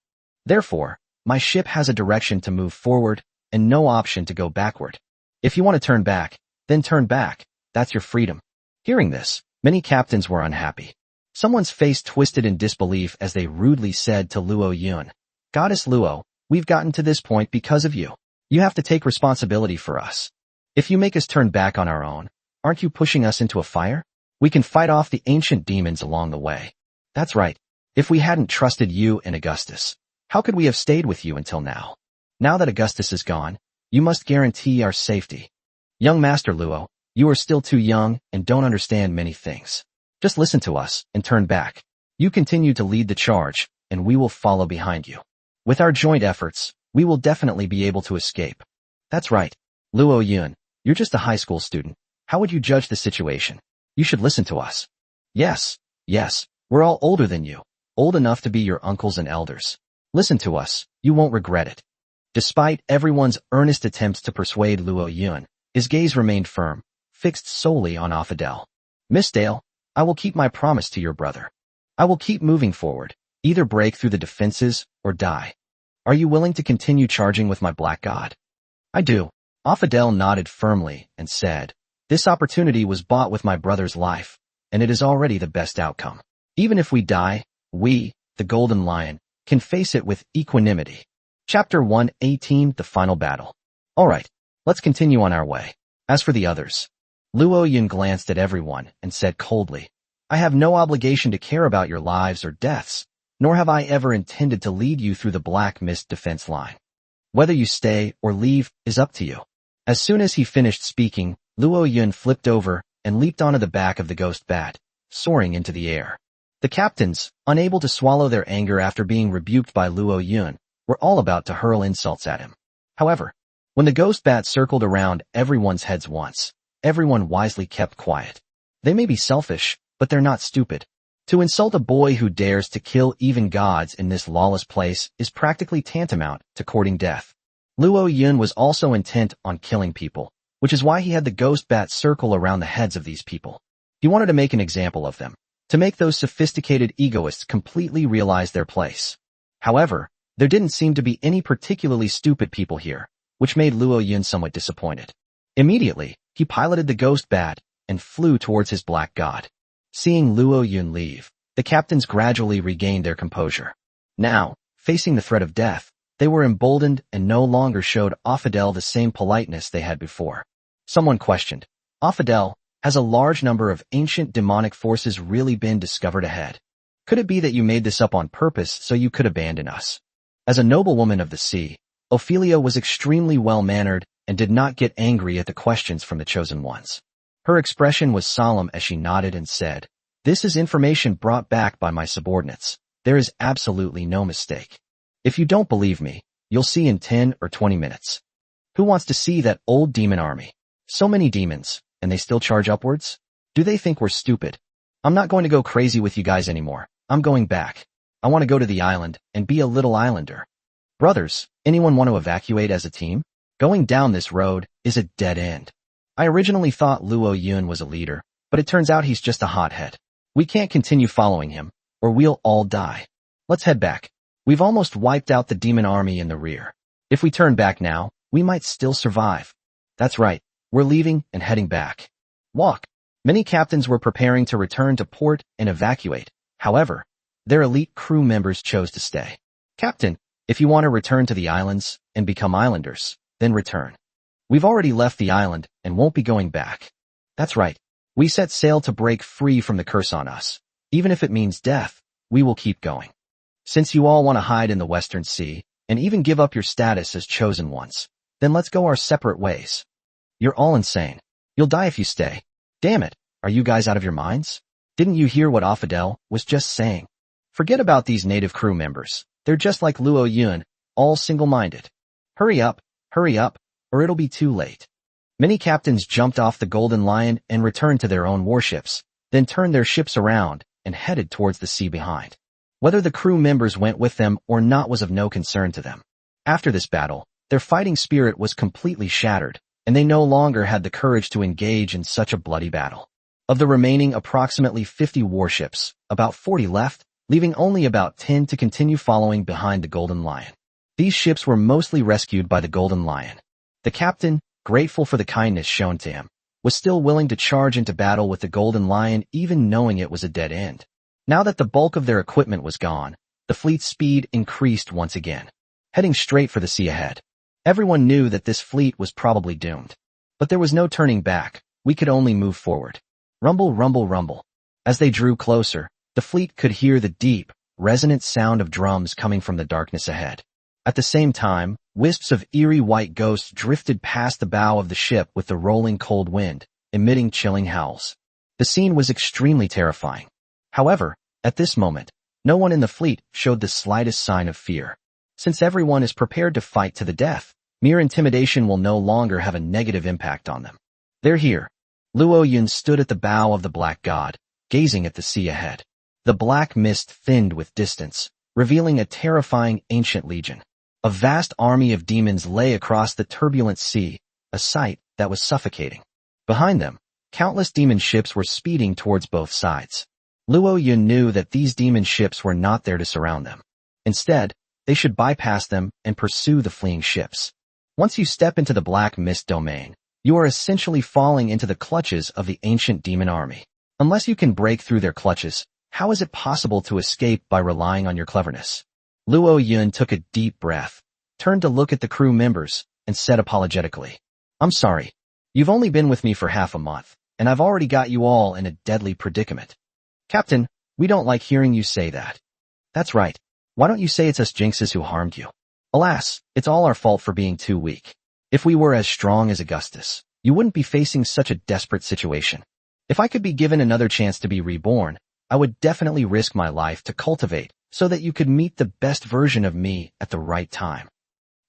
Speaker 1: Therefore, my ship has a direction to move forward and no option to go backward. If you want to turn back, then turn back. That's your freedom. Hearing this, many captains were unhappy. Someone's face twisted in disbelief as they rudely said to Luo Yun, Goddess Luo, we've gotten to this point because of you. You have to take responsibility for us. If you make us turn back on our own, aren't you pushing us into a fire? We can fight off the ancient demons along the way. That's right. If we hadn't trusted you and Augustus, how could we have stayed with you until now? Now that Augustus is gone, you must guarantee our safety. Young Master Luo, you are still too young and don't understand many things. Just listen to us and turn back. You continue to lead the charge, and we will follow behind you. With our joint efforts, we will definitely be able to escape. That's right. Luo Yun, you're just a high school student. How would you judge the situation? You should listen to us. Yes, we're all older than you, old enough to be your uncles and elders. Listen to us, you won't regret it. Despite everyone's earnest attempts to persuade Luo Yun, his gaze remained firm, fixed solely on Affidel. Miss Dale, I will keep my promise to your brother. I will keep moving forward, either break through the defenses or die. Are you willing to continue charging with my black god? I do. Affidel nodded firmly and said, this opportunity was bought with my brother's life, and it is already the best outcome. Even if we die, we, the Golden Lion, can face it with equanimity. Chapter 118, The Final Battle. Alright, let's continue on our way. As for the others, Luo Yun glanced at everyone and said coldly, I have no obligation to care about your lives or deaths, nor have I ever intended to lead you through the Black Mist defense line. Whether you stay or leave is up to you. As soon as he finished speaking, Luo Yun flipped over and leaped onto the back of the ghost bat, soaring into the air. The captains, unable to swallow their anger after being rebuked by Luo Yun, were all about to hurl insults at him. However, when the ghost bat circled around everyone's heads once, everyone wisely kept quiet. They may be selfish, but they're not stupid. To insult a boy who dares to kill even gods in this lawless place is practically tantamount to courting death. Luo Yun was also intent on killing people, which is why he had the ghost bat circle around the heads of these people. He wanted to make an example of them, to make those sophisticated egoists completely realize their place. However, there didn't seem to be any particularly stupid people here, which made Luo Yun somewhat disappointed. Immediately, he piloted the ghost bat and flew towards his black god. Seeing Luo Yun leave, the captains gradually regained their composure. Now, facing the threat of death, they were emboldened and no longer showed Affidel the same politeness they had before. Someone questioned, Affidel, has a large number of ancient demonic forces really been discovered ahead? Could it be that you made this up on purpose so you could abandon us? As a noblewoman of the sea, Ophelia was extremely well-mannered and did not get angry at the questions from the chosen ones. Her expression was solemn as she nodded and said, this is information brought back by my subordinates. There is absolutely no mistake. If you don't believe me, you'll see in 10 or 20 minutes. Who wants to see that old demon army? So many demons, and they still charge upwards? Do they think we're stupid? I'm not going to go crazy with you guys anymore. I'm going back. I want to go to the island and be a little islander. Brothers, anyone want to evacuate as a team? Going down this road is a dead end. I originally thought Luo Yun was a leader, but it turns out he's just a hothead. We can't continue following him, or we'll all die. Let's head back. We've almost wiped out the demon army in the rear. If we turn back now, we might still survive. That's right. We're leaving and heading back. Walk. Many captains were preparing to return to port and evacuate. However, their elite crew members chose to stay. Captain, if you want to return to the islands and become islanders, then return. We've already left the island and won't be going back. That's right. We set sail to break free from the curse on us. Even if it means death, we will keep going. Since you all want to hide in the Western Sea and even give up your status as chosen ones, then let's go our separate ways. You're all insane. You'll die if you stay. Damn it, are you guys out of your minds? Didn't you hear what Affidel was just saying? Forget about these native crew members. They're just like Luo Yun, all single-minded. Hurry up, or it'll be too late. Many captains jumped off the Golden Lion and returned to their own warships, then turned their ships around and headed towards the sea behind. Whether the crew members went with them or not was of no concern to them. After this battle, their fighting spirit was completely shattered, and they no longer had the courage to engage in such a bloody battle. Of the remaining approximately 50 warships, about 40 left, leaving only about 10 to continue following behind the Golden Lion. These ships were mostly rescued by the Golden Lion. The captain, grateful for the kindness shown to him, was still willing to charge into battle with the Golden Lion even knowing it was a dead end. Now that the bulk of their equipment was gone, the fleet's speed increased once again, heading straight for the sea ahead. Everyone knew that this fleet was probably doomed. But there was no turning back, we could only move forward. Rumble, rumble, rumble. As they drew closer, the fleet could hear the deep, resonant sound of drums coming from the darkness ahead. At the same time, wisps of eerie white ghosts drifted past the bow of the ship with the rolling cold wind, emitting chilling howls. The scene was extremely terrifying. However, at this moment, no one in the fleet showed the slightest sign of fear. Since everyone is prepared to fight to the death, mere intimidation will no longer have a negative impact on them. They're here. Luo Yun stood at the bow of the Black God, gazing at the sea ahead. The black mist thinned with distance, revealing a terrifying ancient legion. A vast army of demons lay across the turbulent sea, a sight that was suffocating. Behind them, countless demon ships were speeding towards both sides. Luo Yun knew that these demon ships were not there to surround them. Instead, they should bypass them and pursue the fleeing ships. Once you step into the black mist domain, you are essentially falling into the clutches of the ancient demon army. Unless you can break through their clutches, how is it possible to escape by relying on your cleverness? Luo Yun took a deep breath, turned to look at the crew members, and said apologetically, "I'm sorry. You've only been with me for half a month, and I've already got you all in a deadly predicament." "Captain, we don't like hearing you say that." "That's right. Why don't you say it's us jinxes who harmed you?" "Alas, it's all our fault for being too weak. If we were as strong as Augustus, you wouldn't be facing such a desperate situation. If I could be given another chance to be reborn, I would definitely risk my life to cultivate so that you could meet the best version of me at the right time.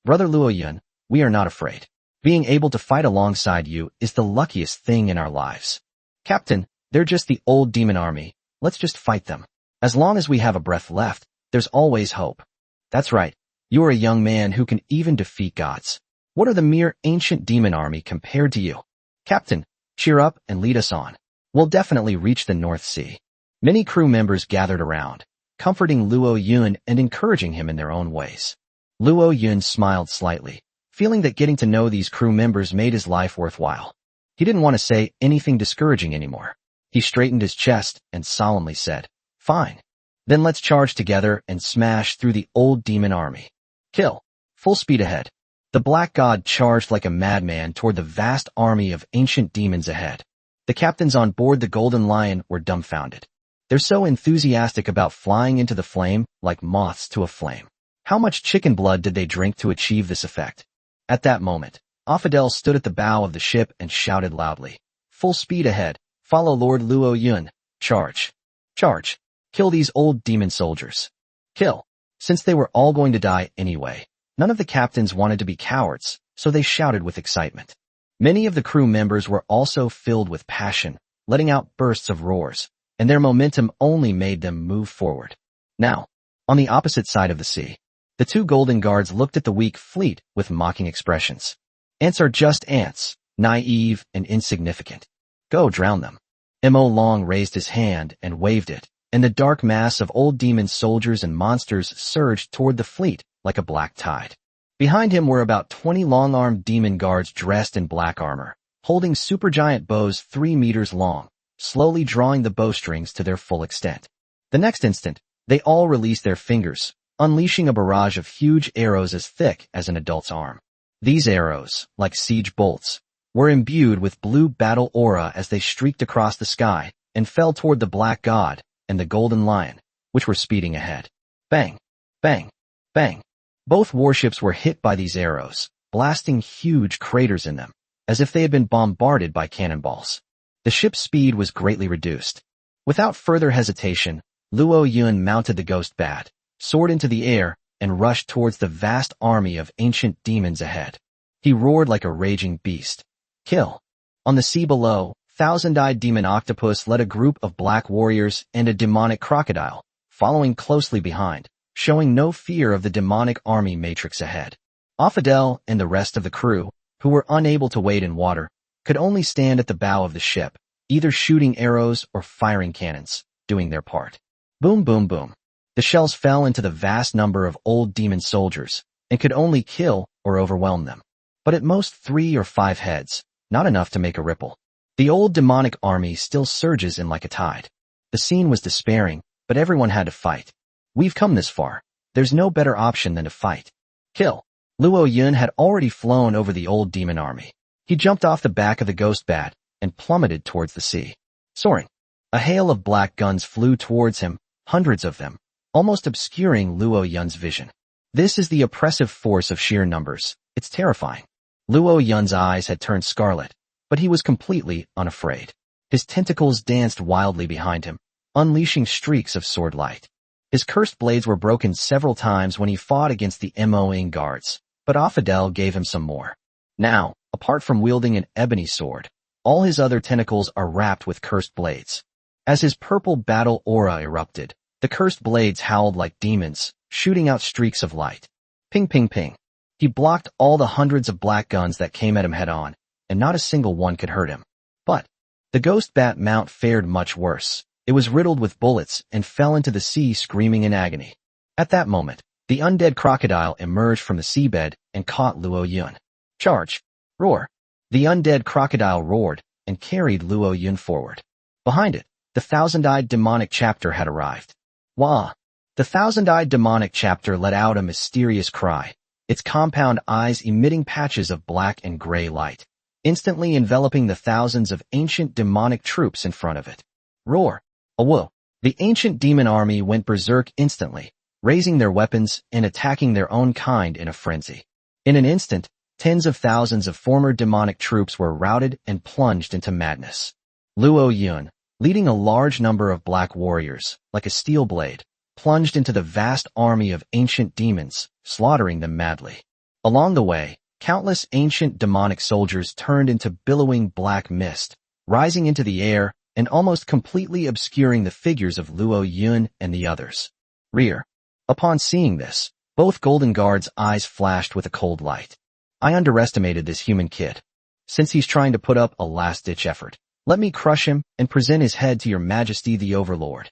Speaker 1: Brother Luo Yun, we are not afraid. Being able to fight alongside you is the luckiest thing in our lives." "Captain, they're just the old demon army. Let's just fight them. As long as we have a breath left, there's always hope." "That's right. You are a young man who can even defeat gods. What are the mere ancient demon army compared to you? Captain, cheer up and lead us on. We'll definitely reach the North Sea." Many crew members gathered around, comforting Luo Yun and encouraging him in their own ways. Luo Yun smiled slightly, feeling that getting to know these crew members made his life worthwhile. He didn't want to say anything discouraging anymore. He straightened his chest and solemnly said, "Fine. Then let's charge together and smash through the old demon army. Kill. Full speed ahead." The Black God charged like a madman toward the vast army of ancient demons ahead. The captains on board the Golden Lion were dumbfounded. They're so enthusiastic about flying into the flame like moths to a flame. How much chicken blood did they drink to achieve this effect? At that moment, Affadel stood at the bow of the ship and shouted loudly, "Full speed ahead. Follow Lord Luo Yun. Charge. Charge. Kill these old demon soldiers. Kill." Since they were all going to die anyway, none of the captains wanted to be cowards, so they shouted with excitement. Many of the crew members were also filled with passion, letting out bursts of roars, and their momentum only made them move forward. Now, on the opposite side of the sea, the two golden guards looked at the weak fleet with mocking expressions. "Ants are just ants, naive and insignificant. Go drown them." Mo Long raised his hand and waved it, and the dark mass of old demon soldiers and monsters surged toward the fleet like a black tide. Behind him were about 20 long-armed demon guards dressed in black armor, holding supergiant bows 3 meters long, slowly drawing the bowstrings to their full extent. The next instant, they all released their fingers, unleashing a barrage of huge arrows as thick as an adult's arm. These arrows, like siege bolts, were imbued with blue battle aura as they streaked across the sky and fell toward the Black God and the Golden Lion, which were speeding ahead. Bang! Bang! Bang! Both warships were hit by these arrows, blasting huge craters in them, as if they had been bombarded by cannonballs. The ship's speed was greatly reduced. Without further hesitation, Luo Yun mounted the Ghost Bat, soared into the air, and rushed towards the vast army of ancient demons ahead. He roared like a raging beast. Kill. On the sea below, thousand-eyed demon Octopus led a group of black warriors and a demonic crocodile, following closely behind, showing no fear of the demonic army matrix ahead. Affadel and the rest of the crew, who were unable to wade in water, could only stand at the bow of the ship, either shooting arrows or firing cannons, doing their part. Boom, boom, boom. The shells fell into the vast number of old demon soldiers, and could only kill or overwhelm them. But at most 3 or 5 heads, not enough to make a ripple. The old demonic army still surges in like a tide. The scene was despairing, but everyone had to fight. We've come this far. There's no better option than to fight. Kill. Luo Yun had already flown over the old demon army. He jumped off the back of the Ghost Bat and plummeted towards the sea. Soaring. A hail of black guns flew towards him, hundreds of them, almost obscuring Luo Yun's vision. This is the oppressive force of sheer numbers. It's terrifying. Luo Yun's eyes had turned scarlet, but he was completely unafraid. His tentacles danced wildly behind him, unleashing streaks of sword light. His cursed blades were broken several times when he fought against the Moing guards, but Affadel gave him some more. Now, apart from wielding an ebony sword, all his other tentacles are wrapped with cursed blades. As his purple battle aura erupted, the cursed blades howled like demons, shooting out streaks of light. Ping ping ping. He blocked all the hundreds of black guns that came at him head-on, and not a single one could hurt him. But the ghost bat mount fared much worse. It was riddled with bullets and fell into the sea screaming in agony. At that moment, the undead crocodile emerged from the seabed and caught Luo Yun. Charge! Roar! The undead crocodile roared and carried Luo Yun forward. Behind it, the thousand-eyed demonic chapter had arrived. Wah! The thousand-eyed demonic chapter let out a mysterious cry, its compound eyes emitting patches of black and gray light, instantly enveloping the thousands of ancient demonic troops in front of it. Roar! Awo! The ancient demon army went berserk instantly, raising their weapons and attacking their own kind in a frenzy. In an instant, tens of thousands of former demonic troops were routed and plunged into madness. Luo Yun, leading a large number of black warriors, like a steel blade, plunged into the vast army of ancient demons, slaughtering them madly. Along the way, countless ancient demonic soldiers turned into billowing black mist, rising into the air and almost completely obscuring the figures of Luo Yun and the others. Rear. Upon seeing this, both Golden Guard's eyes flashed with a cold light. I underestimated this human kid. Since he's trying to put up a last-ditch effort, let me crush him and present his head to your majesty the overlord.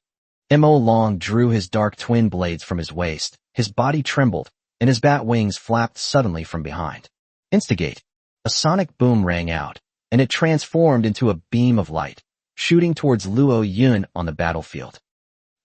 Speaker 1: Mo Long drew his dark twin blades from his waist, his body trembled, and his bat wings flapped suddenly from behind. Instigate. A sonic boom rang out, and it transformed into a beam of light, shooting towards Luo Yun on the battlefield.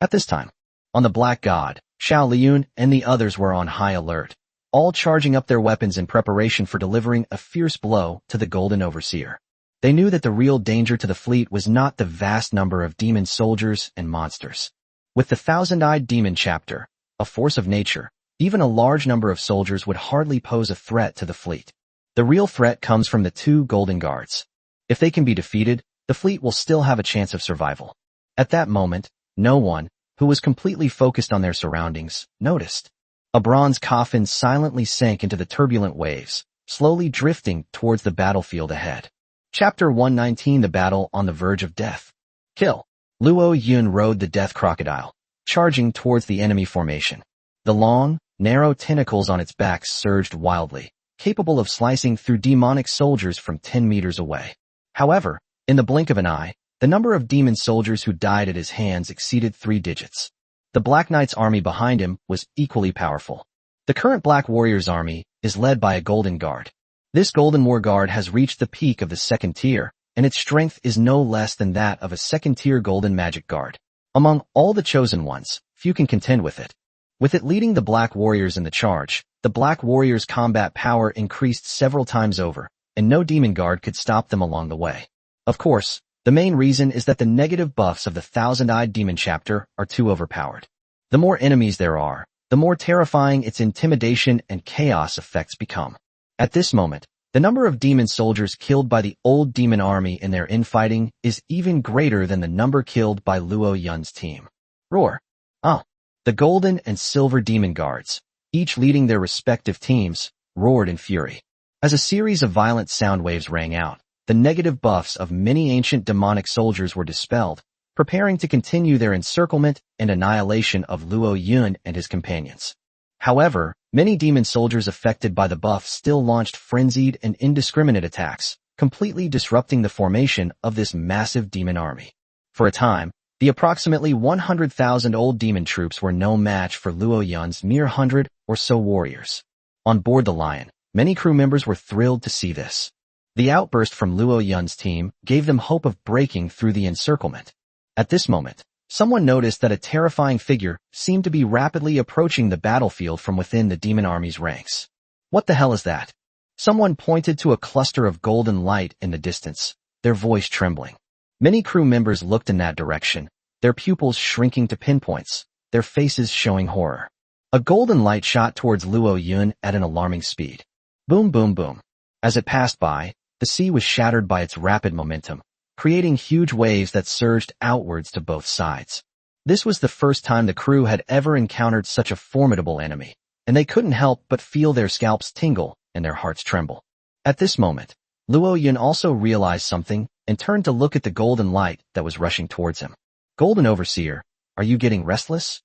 Speaker 1: At this time, on the Black God, Xiao Liyun and the others were on high alert, all charging up their weapons in preparation for delivering a fierce blow to the Golden Overseer. They knew that the real danger to the fleet was not the vast number of demon soldiers and monsters. With the thousand-eyed demon chapter, a force of nature, even a large number of soldiers would hardly pose a threat to the fleet. The real threat comes from the two Golden Guards. If they can be defeated, the fleet will still have a chance of survival. At that moment, no one, who was completely focused on their surroundings, noticed. A bronze coffin silently sank into the turbulent waves, slowly drifting towards the battlefield ahead. Chapter 119 The Battle on the Verge of Death. Kill. Luo Yun rode the death crocodile, charging towards the enemy formation. The long, narrow tentacles on its back surged wildly, capable of slicing through demonic soldiers from 10 meters away. However, in the blink of an eye, the number of demon soldiers who died at his hands exceeded 3 digits. The Black Knight's army behind him was equally powerful. The current Black Warriors army is led by a Golden Guard. This Golden War Guard has reached the peak of the 2nd tier, and its strength is no less than that of a 2nd-tier Golden Magic Guard. Among all the chosen ones, few can contend with it. With it leading the Black Warriors in the charge, the Black Warriors' combat power increased several times over, and no Demon Guard could stop them along the way. Of course, the main reason is that the negative buffs of the Thousand-Eyed Demon chapter are too overpowered. The more enemies there are, the more terrifying its intimidation and chaos effects become. At this moment, the number of demon soldiers killed by the old demon army in their infighting is even greater than the number killed by Luo Yun's team. Roar. The golden and silver demon guards, each leading their respective teams, roared in fury. As a series of violent sound waves rang out, the negative buffs of many ancient demonic soldiers were dispelled, preparing to continue their encirclement and annihilation of Luo Yun and his companions. However, many demon soldiers affected by the buff still launched frenzied and indiscriminate attacks, completely disrupting the formation of this massive demon army. For a time, the approximately 100,000 old demon troops were no match for Luo Yun's mere 100 or so warriors. On board the Lion, many crew members were thrilled to see this. The outburst from Luo Yun's team gave them hope of breaking through the encirclement. At this moment, someone noticed that a terrifying figure seemed to be rapidly approaching the battlefield from within the demon army's ranks. What the hell is that? Someone pointed to a cluster of golden light in the distance, their voice trembling. Many crew members looked in that direction, their pupils shrinking to pinpoints, their faces showing horror. A golden light shot towards Luo Yun at an alarming speed. Boom, boom, boom. As it passed by, the sea was shattered by its rapid momentum, creating huge waves that surged outwards to both sides. This was the first time the crew had ever encountered such a formidable enemy, and they couldn't help but feel their scalps tingle and their hearts tremble. At this moment, Luo Yun also realized something and turned to look at the golden light that was rushing towards him. Golden Overseer, are you getting restless?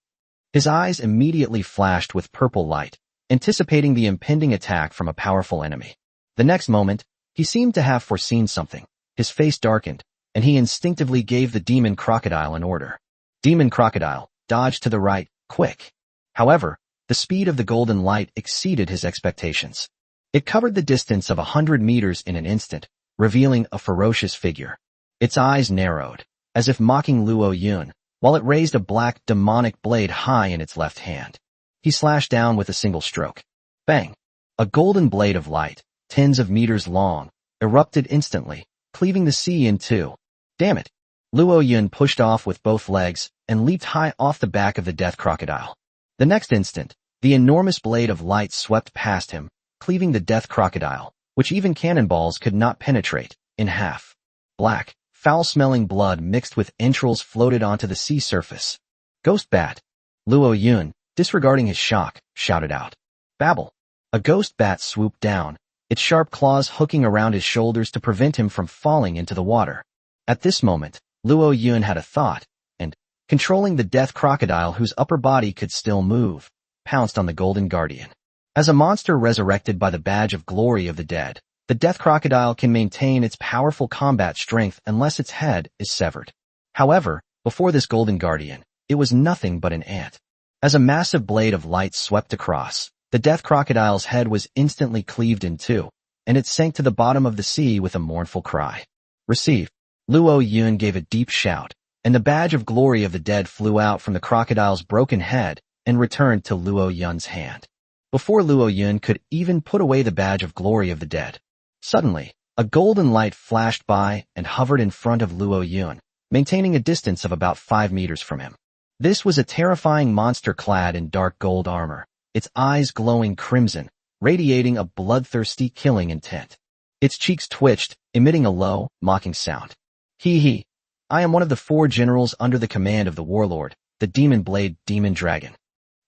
Speaker 1: His eyes immediately flashed with purple light, anticipating the impending attack from a powerful enemy. The next moment, he seemed to have foreseen something. His face darkened, and he instinctively gave the demon crocodile an order. Demon crocodile, dodge to the right, quick. However, the speed of the golden light exceeded his expectations. It covered the distance of 100 meters in an instant, revealing a ferocious figure. Its eyes narrowed, as if mocking Luo Yun, while it raised a black, demonic blade high in its left hand. He slashed down with a single stroke. Bang! A golden blade of light, tens of meters long, erupted instantly, cleaving the sea in two. Damn it! Luo Yun pushed off with both legs and leaped high off the back of the death crocodile. The next instant, the enormous blade of light swept past him, cleaving the death crocodile, which even cannonballs could not penetrate, in half. Black, foul-smelling blood mixed with entrails floated onto the sea surface. Ghost bat! Luo Yun, disregarding his shock, shouted out. Babble! A ghost bat swooped down, its sharp claws hooking around his shoulders to prevent him from falling into the water. At this moment, Luo Yun had a thought, and, controlling the death crocodile whose upper body could still move, pounced on the golden guardian. As a monster resurrected by the badge of glory of the dead, the death crocodile can maintain its powerful combat strength unless its head is severed. However, before this golden guardian, it was nothing but an ant. As a massive blade of light swept across, the death crocodile's head was instantly cleaved in two, and it sank to the bottom of the sea with a mournful cry. Receive! Luo Yun gave a deep shout, and the badge of glory of the dead flew out from the crocodile's broken head and returned to Luo Yun's hand. Before Luo Yun could even put away the badge of glory of the dead, suddenly, a golden light flashed by and hovered in front of Luo Yun, maintaining a distance of about 5 meters from him. This was a terrifying monster clad in dark gold armor, its eyes glowing crimson, radiating a bloodthirsty killing intent. Its cheeks twitched, emitting a low, mocking sound. He, I am one of the 4 generals under the command of the warlord, the demon blade demon dragon.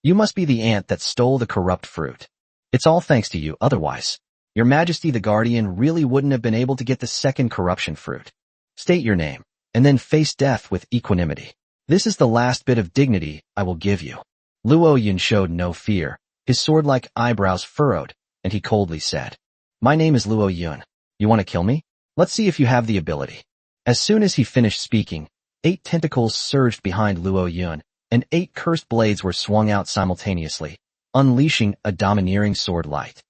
Speaker 1: You must be the ant that stole the corrupt fruit. It's all thanks to you, otherwise, Your Majesty the Guardian really wouldn't have been able to get the second corruption fruit. State your name, and then face death with equanimity. This is the last bit of dignity I will give you. Luo Yun showed no fear, his sword-like eyebrows furrowed, and he coldly said, My name is Luo Yun. You want to kill me? Let's see if you have the ability. As soon as he finished speaking, 8 tentacles surged behind Luo Yun, and 8 cursed blades were swung out simultaneously, unleashing a domineering sword light.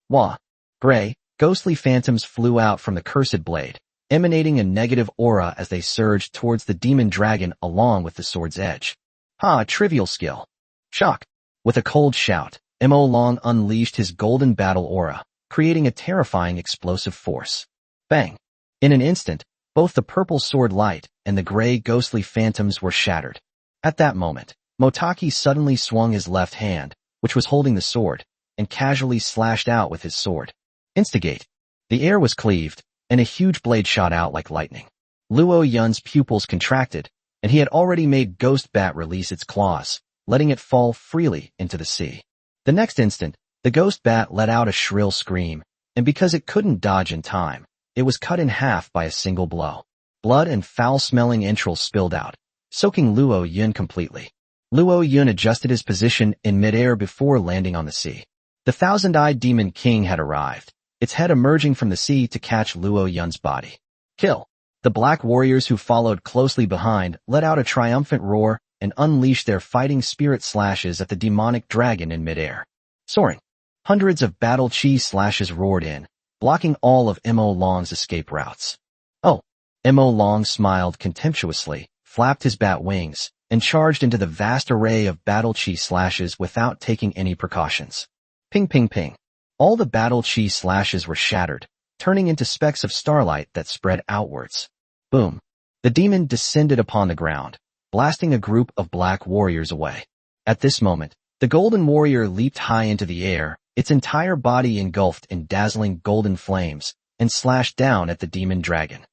Speaker 1: Wah! Gray, ghostly phantoms flew out from the cursed blade, emanating a negative aura as they surged towards the demon dragon along with the sword's edge. A trivial skill. Shock! With a cold shout, Mo Long unleashed his golden battle aura, creating a terrifying explosive force. Bang! In an instant, both the purple sword light and the gray ghostly phantoms were shattered. At that moment, Motaki suddenly swung his left hand, which was holding the sword, and casually slashed out with his sword. Instigate. The air was cleaved, and a huge blade shot out like lightning. Luo Yun's pupils contracted, and he had already made Ghost Bat release its claws, letting it fall freely into the sea. The next instant, the Ghost Bat let out a shrill scream, and because it couldn't dodge in time, it was cut in half by a single blow. Blood and foul-smelling entrails spilled out, soaking Luo Yun completely. Luo Yun adjusted his position in midair before landing on the sea. The thousand-eyed demon king had arrived, its head emerging from the sea to catch Luo Yun's body. Kill! The black warriors who followed closely behind let out a triumphant roar and unleashed their fighting spirit slashes at the demonic dragon in midair. Soaring, hundreds of battle chi slashes roared in, blocking all of Mo Long's escape routes. Mo Long smiled contemptuously, flapped his bat wings, and charged into the vast array of battle chi slashes without taking any precautions. Ping ping ping. All the battle chi slashes were shattered, turning into specks of starlight that spread outwards. Boom. The demon descended upon the ground, blasting a group of black warriors away. At this moment, the golden warrior leaped high into the air, its entire body engulfed in dazzling golden flames, and slashed down at the demon dragon.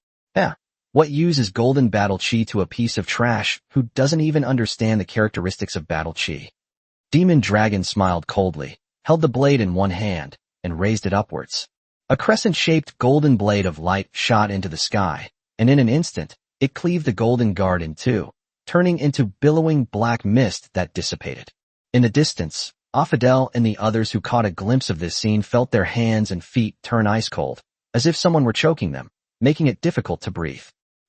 Speaker 1: What use is golden battle chi to a piece of trash who doesn't even understand the characteristics of battle chi? Demon dragon smiled coldly, held the blade in one hand, and raised it upwards. A crescent-shaped golden blade of light shot into the sky, and in an instant, it cleaved the golden guard in two, turning into billowing black mist that dissipated. In the distance, Afidel and the others who caught a glimpse of this scene felt their hands and feet turn ice cold, as if someone were choking them, making it difficult to breathe.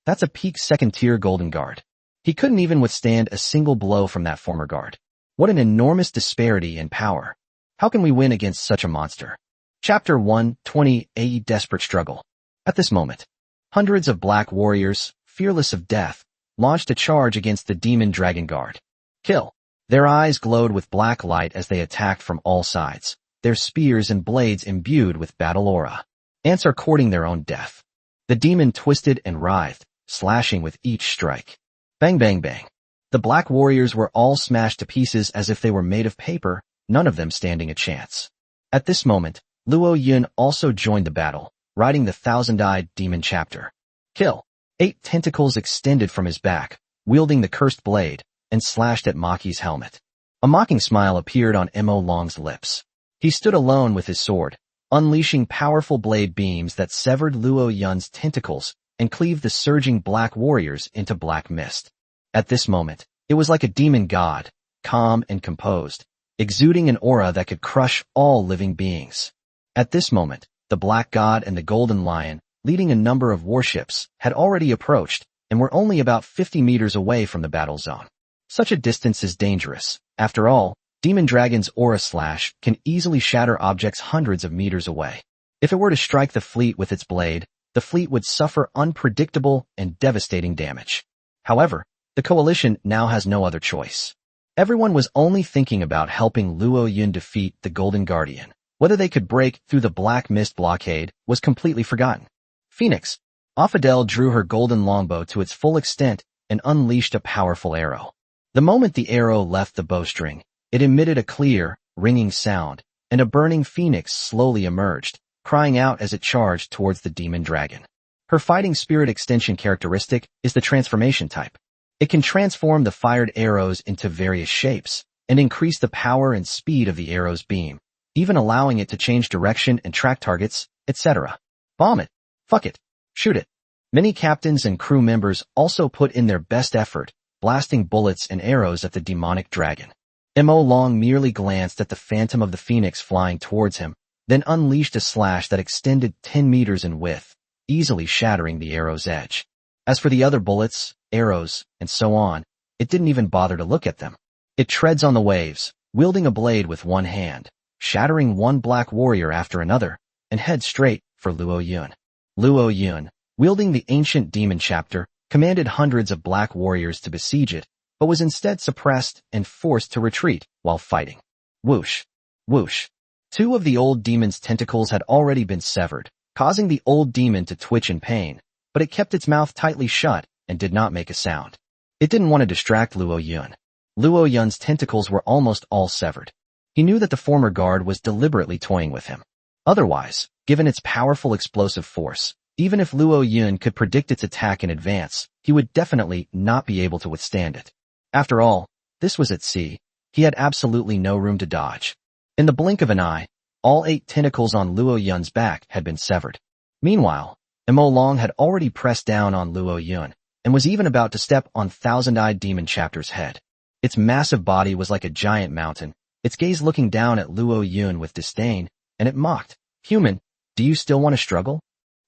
Speaker 1: That's a peak second-tier golden guard. He couldn't even withstand a single blow from that former guard. What an enormous disparity in power. How can we win against such a monster? Chapter 120, A Desperate Struggle. At this moment, hundreds of black warriors, fearless of death, launched a charge against the demon dragon guard. Kill. Their eyes glowed with black light as they attacked from all sides, their spears and blades imbued with battle aura. Ants are courting their own death. The demon twisted and writhed, slashing with each strike. Bang bang bang. The black warriors were all smashed to pieces as if they were made of paper, none of them standing a chance. At this moment, Luo Yun also joined the battle, riding the thousand-eyed demon chapter. Kill. 8 tentacles extended from his back, wielding the cursed blade, and slashed at Maki's helmet. A mocking smile appeared on Mo Long's lips. He stood alone with his sword, unleashing powerful blade beams that severed Luo Yun's tentacles and cleaved the surging black warriors into black mist. At this moment, it was like a demon god, calm and composed, exuding an aura that could crush all living beings. At this moment, the black god and the golden lion, leading a number of warships, had already approached and were only about 50 meters away from the battle zone. Such a distance is dangerous. After all, Demon Dragon's aura slash can easily shatter objects hundreds of meters away. If it were to strike the fleet with its blade, the fleet would suffer unpredictable and devastating damage. However, the coalition now has no other choice. Everyone was only thinking about helping Luo Yun defeat the Golden Guardian. Whether they could break through the black mist blockade was completely forgotten. Phoenix. Afidel drew her golden longbow to its full extent and unleashed a powerful arrow. The moment the arrow left the bowstring, it emitted a clear, ringing sound, and a burning phoenix slowly emerged, crying out as it charged towards the demon dragon. Her fighting spirit extension characteristic is the transformation type. It can transform the fired arrows into various shapes and increase the power and speed of the arrow's beam, even allowing it to change direction and track targets, etc. Bomb it. Fuck it. Shoot it. Many captains and crew members also put in their best effort, blasting bullets and arrows at the demonic dragon. Mo Long merely glanced at the phantom of the phoenix flying towards him, then unleashed a slash that extended 10 meters in width, easily shattering the arrow's edge. As for the other bullets, arrows, and so on, it didn't even bother to look at them. It treads on the waves, wielding a blade with one hand, shattering one black warrior after another, and heads straight for Luo Yun. Luo Yun, wielding the ancient demon chapter, commanded hundreds of black warriors to besiege it, but was instead suppressed and forced to retreat while fighting. Whoosh. Whoosh. 2 of the old demon's tentacles had already been severed, causing the old demon to twitch in pain, but it kept its mouth tightly shut and did not make a sound. It didn't want to distract Luo Yun. Luo Yun's tentacles were almost all severed. He knew that the former guard was deliberately toying with him. Otherwise, given its powerful explosive force, even if Luo Yun could predict its attack in advance, he would definitely not be able to withstand it. After all, this was at sea. He had absolutely no room to dodge. In the blink of an eye, all 8 tentacles on Luo Yun's back had been severed. Meanwhile, Mo Long had already pressed down on Luo Yun, and was even about to step on Thousand-Eyed Demon Chapter's head. Its massive body was like a giant mountain, its gaze looking down at Luo Yun with disdain, and it mocked. Human, do you still want to struggle?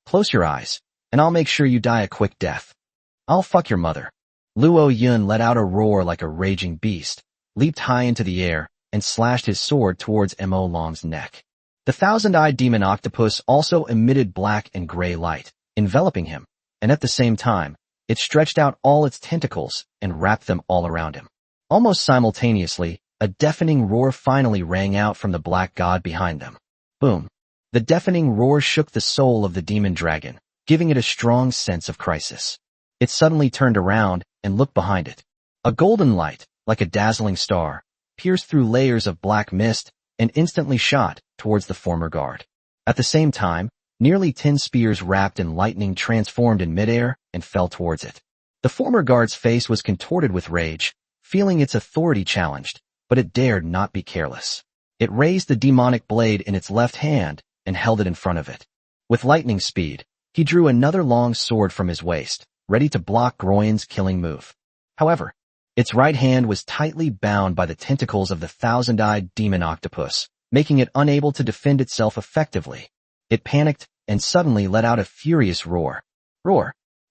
Speaker 1: Close your eyes, and I'll make sure you die a quick death. I'll fuck your mother. Luo Yun let out a roar like a raging beast, leaped high into the air, and slashed his sword towards Mo Long's neck. The thousand-eyed demon octopus also emitted black and gray light, enveloping him, and at the same time, it stretched out all its tentacles and wrapped them all around him. Almost simultaneously, a deafening roar finally rang out from the black god behind them. Boom. The deafening roar shook the soul of the demon dragon, giving it a strong sense of crisis. It suddenly turned around and looked behind it. A golden light, like a dazzling star, pierced through layers of black mist and instantly shot towards the former guard. At the same time, nearly 10 spears wrapped in lightning transformed in midair and fell towards it. The former guard's face was contorted with rage, feeling its authority challenged, but it dared not be careless. It raised the demonic blade in its left hand and held it in front of it. With lightning speed, he drew another long sword from his waist, ready to block Groyan's killing move. However, its right hand was tightly bound by the tentacles of the thousand-eyed demon octopus, making it unable to defend itself effectively. It panicked and suddenly let out a furious roar.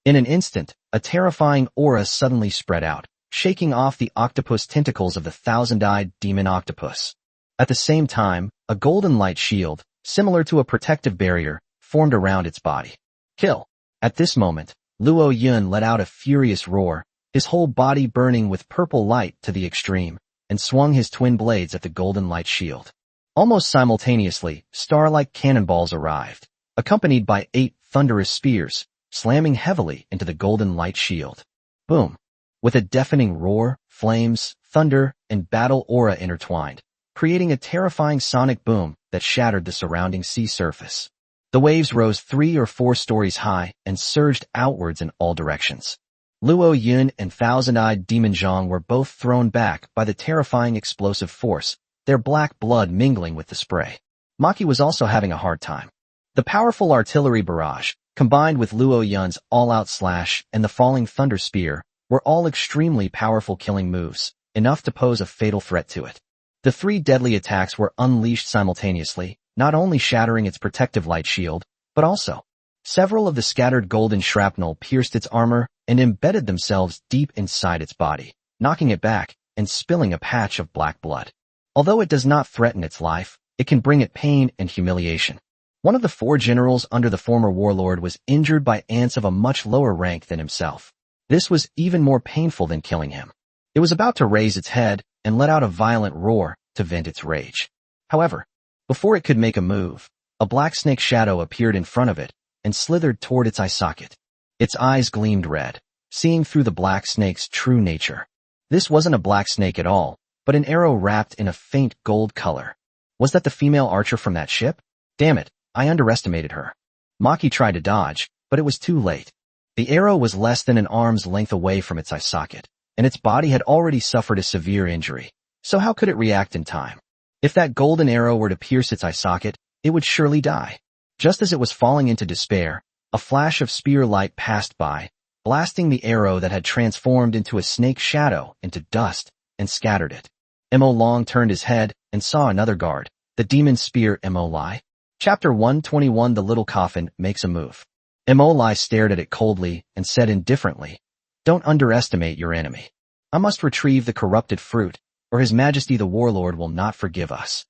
Speaker 1: In an instant, a terrifying aura suddenly spread out, shaking off the octopus tentacles of the thousand-eyed demon octopus. At the same time, a golden light shield, similar to a protective barrier, formed around its body. Kill. At this moment, Luo Yun let out a furious roar, his whole body burning with purple light to the extreme, and swung his twin blades at the golden light shield. Almost simultaneously, starlight cannonballs arrived, accompanied by 8 thunderous spears, slamming heavily into the golden light shield. Boom! With a deafening roar, flames, thunder, and battle aura intertwined, creating a terrifying sonic boom that shattered the surrounding sea surface. The waves rose 3 or 4 stories high and surged outwards in all directions. Luo Yun and thousand-eyed Demon Zhang were both thrown back by the terrifying explosive force, their black blood mingling with the spray. Maki was also having a hard time. The powerful artillery barrage, combined with Luo Yun's all-out slash and the falling thunder spear, were all extremely powerful killing moves, enough to pose a fatal threat to it. The 3 deadly attacks were unleashed simultaneously, not only shattering its protective light shield, but also several of the scattered golden shrapnel pierced its armor and embedded themselves deep inside its body, knocking it back and spilling a patch of black blood. Although it does not threaten its life, it can bring it pain and humiliation. One of the 4 generals under the former warlord was injured by ants of a much lower rank than himself. This was even more painful than killing him. It was about to raise its head and let out a violent roar to vent its rage. However, before it could make a move, a black snake shadow appeared in front of it and slithered toward its eye socket. Its eyes gleamed red, seeing through the black snake's true nature. This wasn't a black snake at all, but an arrow wrapped in a faint gold color. Was that the female archer from that ship? Damn it, I underestimated her. Maki tried to dodge, but it was too late. The arrow was less than an arm's length away from its eye socket, and its body had already suffered a severe injury, so how could it react in time? If that golden arrow were to pierce its eye socket, it would surely die. Just as it was falling into despair, a flash of spear light passed by, blasting the arrow that had transformed into a snake shadow into dust and scattered it. Mo Long turned his head and saw another guard, the demon spear Mo Lai. Chapter 121 The Little Coffin Makes a Move. Mo Lai stared at it coldly and said indifferently, "Don't underestimate your enemy. I must retrieve the corrupted fruit, or His Majesty the Warlord will not forgive us.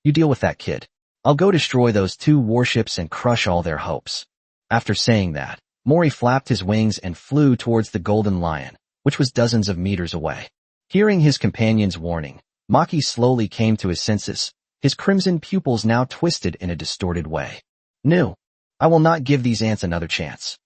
Speaker 1: You deal with that kid. I'll go destroy those 2 warships and crush all their hopes." After saying that, Mori flapped his wings and flew towards the golden lion, which was dozens of meters away. Hearing his companion's warning, Maki slowly came to his senses, his crimson pupils now twisted in a distorted way. "No, I will not give these ants another chance."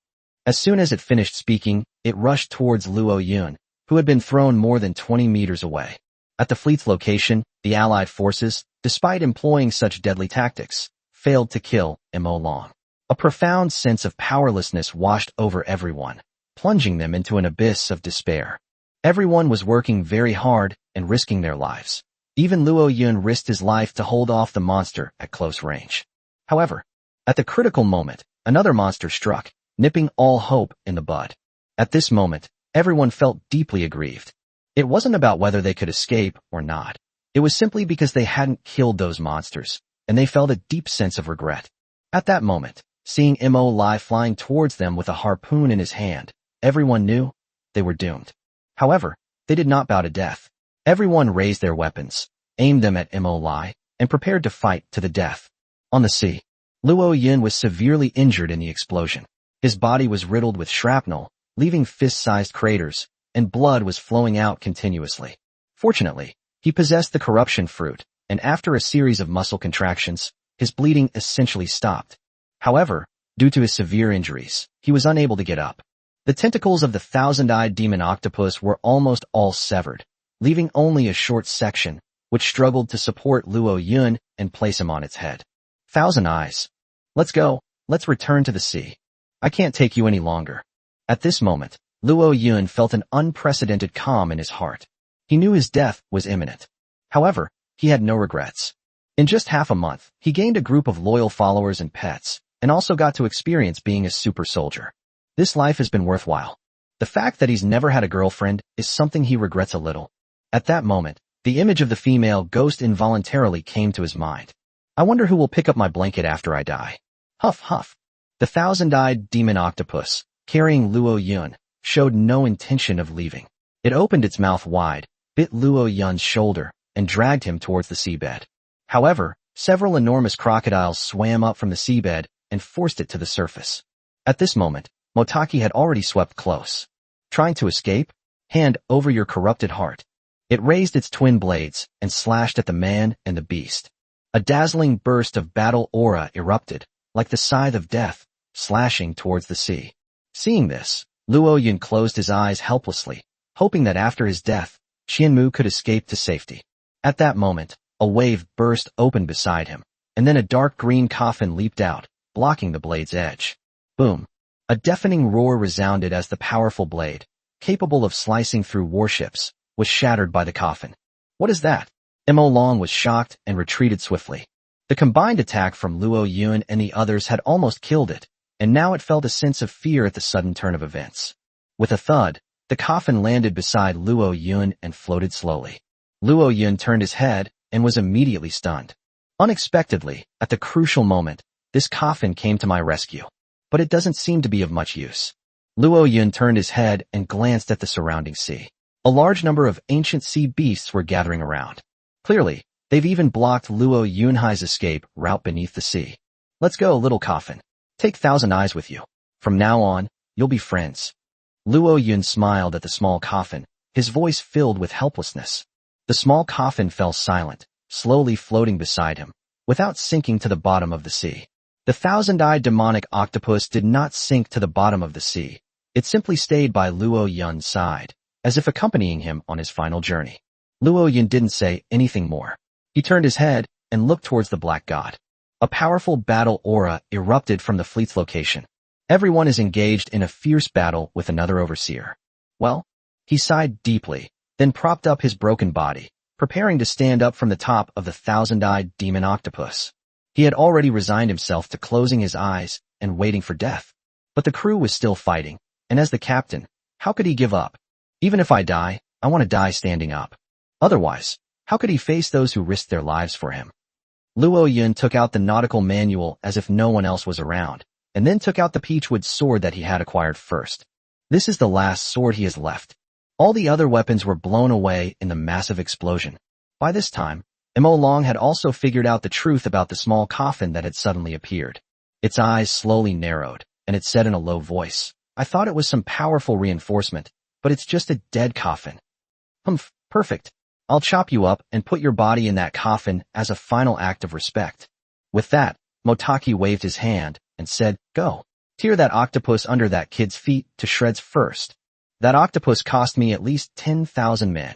Speaker 1: As soon as it finished speaking, it rushed towards Luo Yun, who had been thrown more than 20 meters away. At the fleet's location, the Allied forces, despite employing such deadly tactics, failed to kill Mo Long. A profound sense of powerlessness washed over everyone, plunging them into an abyss of despair. Everyone was working very hard and risking their lives. Even Luo Yun risked his life to hold off the monster at close range. However, at the critical moment, another monster struck, nipping all hope in the bud. At this moment, everyone felt deeply aggrieved. It wasn't about whether they could escape or not. It was simply because they hadn't killed those monsters, and they felt a deep sense of regret. At that moment, seeing Mo Lai flying towards them with a harpoon in his hand, everyone knew they were doomed. However, they did not bow to death. Everyone raised their weapons, aimed them at Mo Lai, and prepared to fight to the death. On the sea, Luo Yun was severely injured in the explosion. His body was riddled with shrapnel, leaving fist-sized craters, and blood was flowing out continuously. Fortunately, he possessed the corruption fruit, and after a series of muscle contractions, his bleeding essentially stopped. However, due to his severe injuries, he was unable to get up. The tentacles of the thousand-eyed demon octopus were almost all severed, leaving only a short section, which struggled to support Luo Yun and place him on its head. Thousand Eyes. Let's go. Let's return to the sea. I can't take you any longer. At this moment, Luo Yun felt an unprecedented calm in his heart. He knew his death was imminent. However, he had no regrets. In just half a month, he gained a group of loyal followers and pets, and also got to experience being a super soldier. This life has been worthwhile. The fact that he's never had a girlfriend is something he regrets a little. At that moment, the image of the female ghost involuntarily came to his mind. I wonder who will pick up my blanket after I die. Huff, huff. The thousand-eyed demon octopus, carrying Luo Yun, showed no intention of leaving. It opened its mouth wide, bit Luo Yun's shoulder, and dragged him towards the seabed. However, several enormous crocodiles swam up from the seabed and forced it to the surface. At this moment, Motaki had already swept close. Trying to escape? Hand over your corrupted heart. It raised its twin blades and slashed at the man and the beast. A dazzling burst of battle aura erupted, like the scythe of death, slashing towards the sea. Seeing this, Luo Yun closed his eyes helplessly, hoping that after his death, Qianmu could escape to safety. At that moment, a wave burst open beside him, and then a dark green coffin leaped out, blocking the blade's edge. Boom! A deafening roar resounded as the powerful blade, capable of slicing through warships, was shattered by the coffin. What is that? Mo Long was shocked and retreated swiftly. The combined attack from Luo Yun and the others had almost killed it, and now it felt a sense of fear at the sudden turn of events. With a thud, the coffin landed beside Luo Yun and floated slowly. Luo Yun turned his head and was immediately stunned. Unexpectedly, at the crucial moment, this coffin came to my rescue. But it doesn't seem to be of much use. Luo Yun turned his head and glanced at the surrounding sea. A large number of ancient sea beasts were gathering around. Clearly, they've even blocked Luo Yunhai's escape route beneath the sea. Let's go, little coffin. Take Thousand Eyes with you. From now on, you'll be friends. Luo Yun smiled at the small coffin, his voice filled with helplessness. The small coffin fell silent, slowly floating beside him, without sinking to the bottom of the sea. The thousand-eyed demonic octopus did not sink to the bottom of the sea. It simply stayed by Luo Yun's side, as if accompanying him on his final journey. Luo Yun didn't say anything more. He turned his head and looked towards the black god. A powerful battle aura erupted from the fleet's location. Everyone is engaged in a fierce battle with another overseer. Well, he sighed deeply, then propped up his broken body, preparing to stand up from the top of the thousand-eyed demon octopus. He had already resigned himself to closing his eyes and waiting for death. But the crew was still fighting, and as the captain, how could he give up? Even if I die, I want to die standing up. Otherwise, how could he face those who risked their lives for him? Luo Yun took out the nautical manual as if no one else was around, and then took out the peachwood sword that he had acquired first. This is the last sword he has left. All the other weapons were blown away in the massive explosion. By this time, Mo Long had also figured out the truth about the small coffin that had suddenly appeared. Its eyes slowly narrowed, and it said in a low voice, I thought it was some powerful reinforcement, but it's just a dead coffin. Humph, perfect. I'll chop you up and put your body in that coffin as a final act of respect. With that, Motaki waved his hand and said, Go. Tear that octopus under that kid's feet to shreds first. That octopus cost me at least 10,000 men.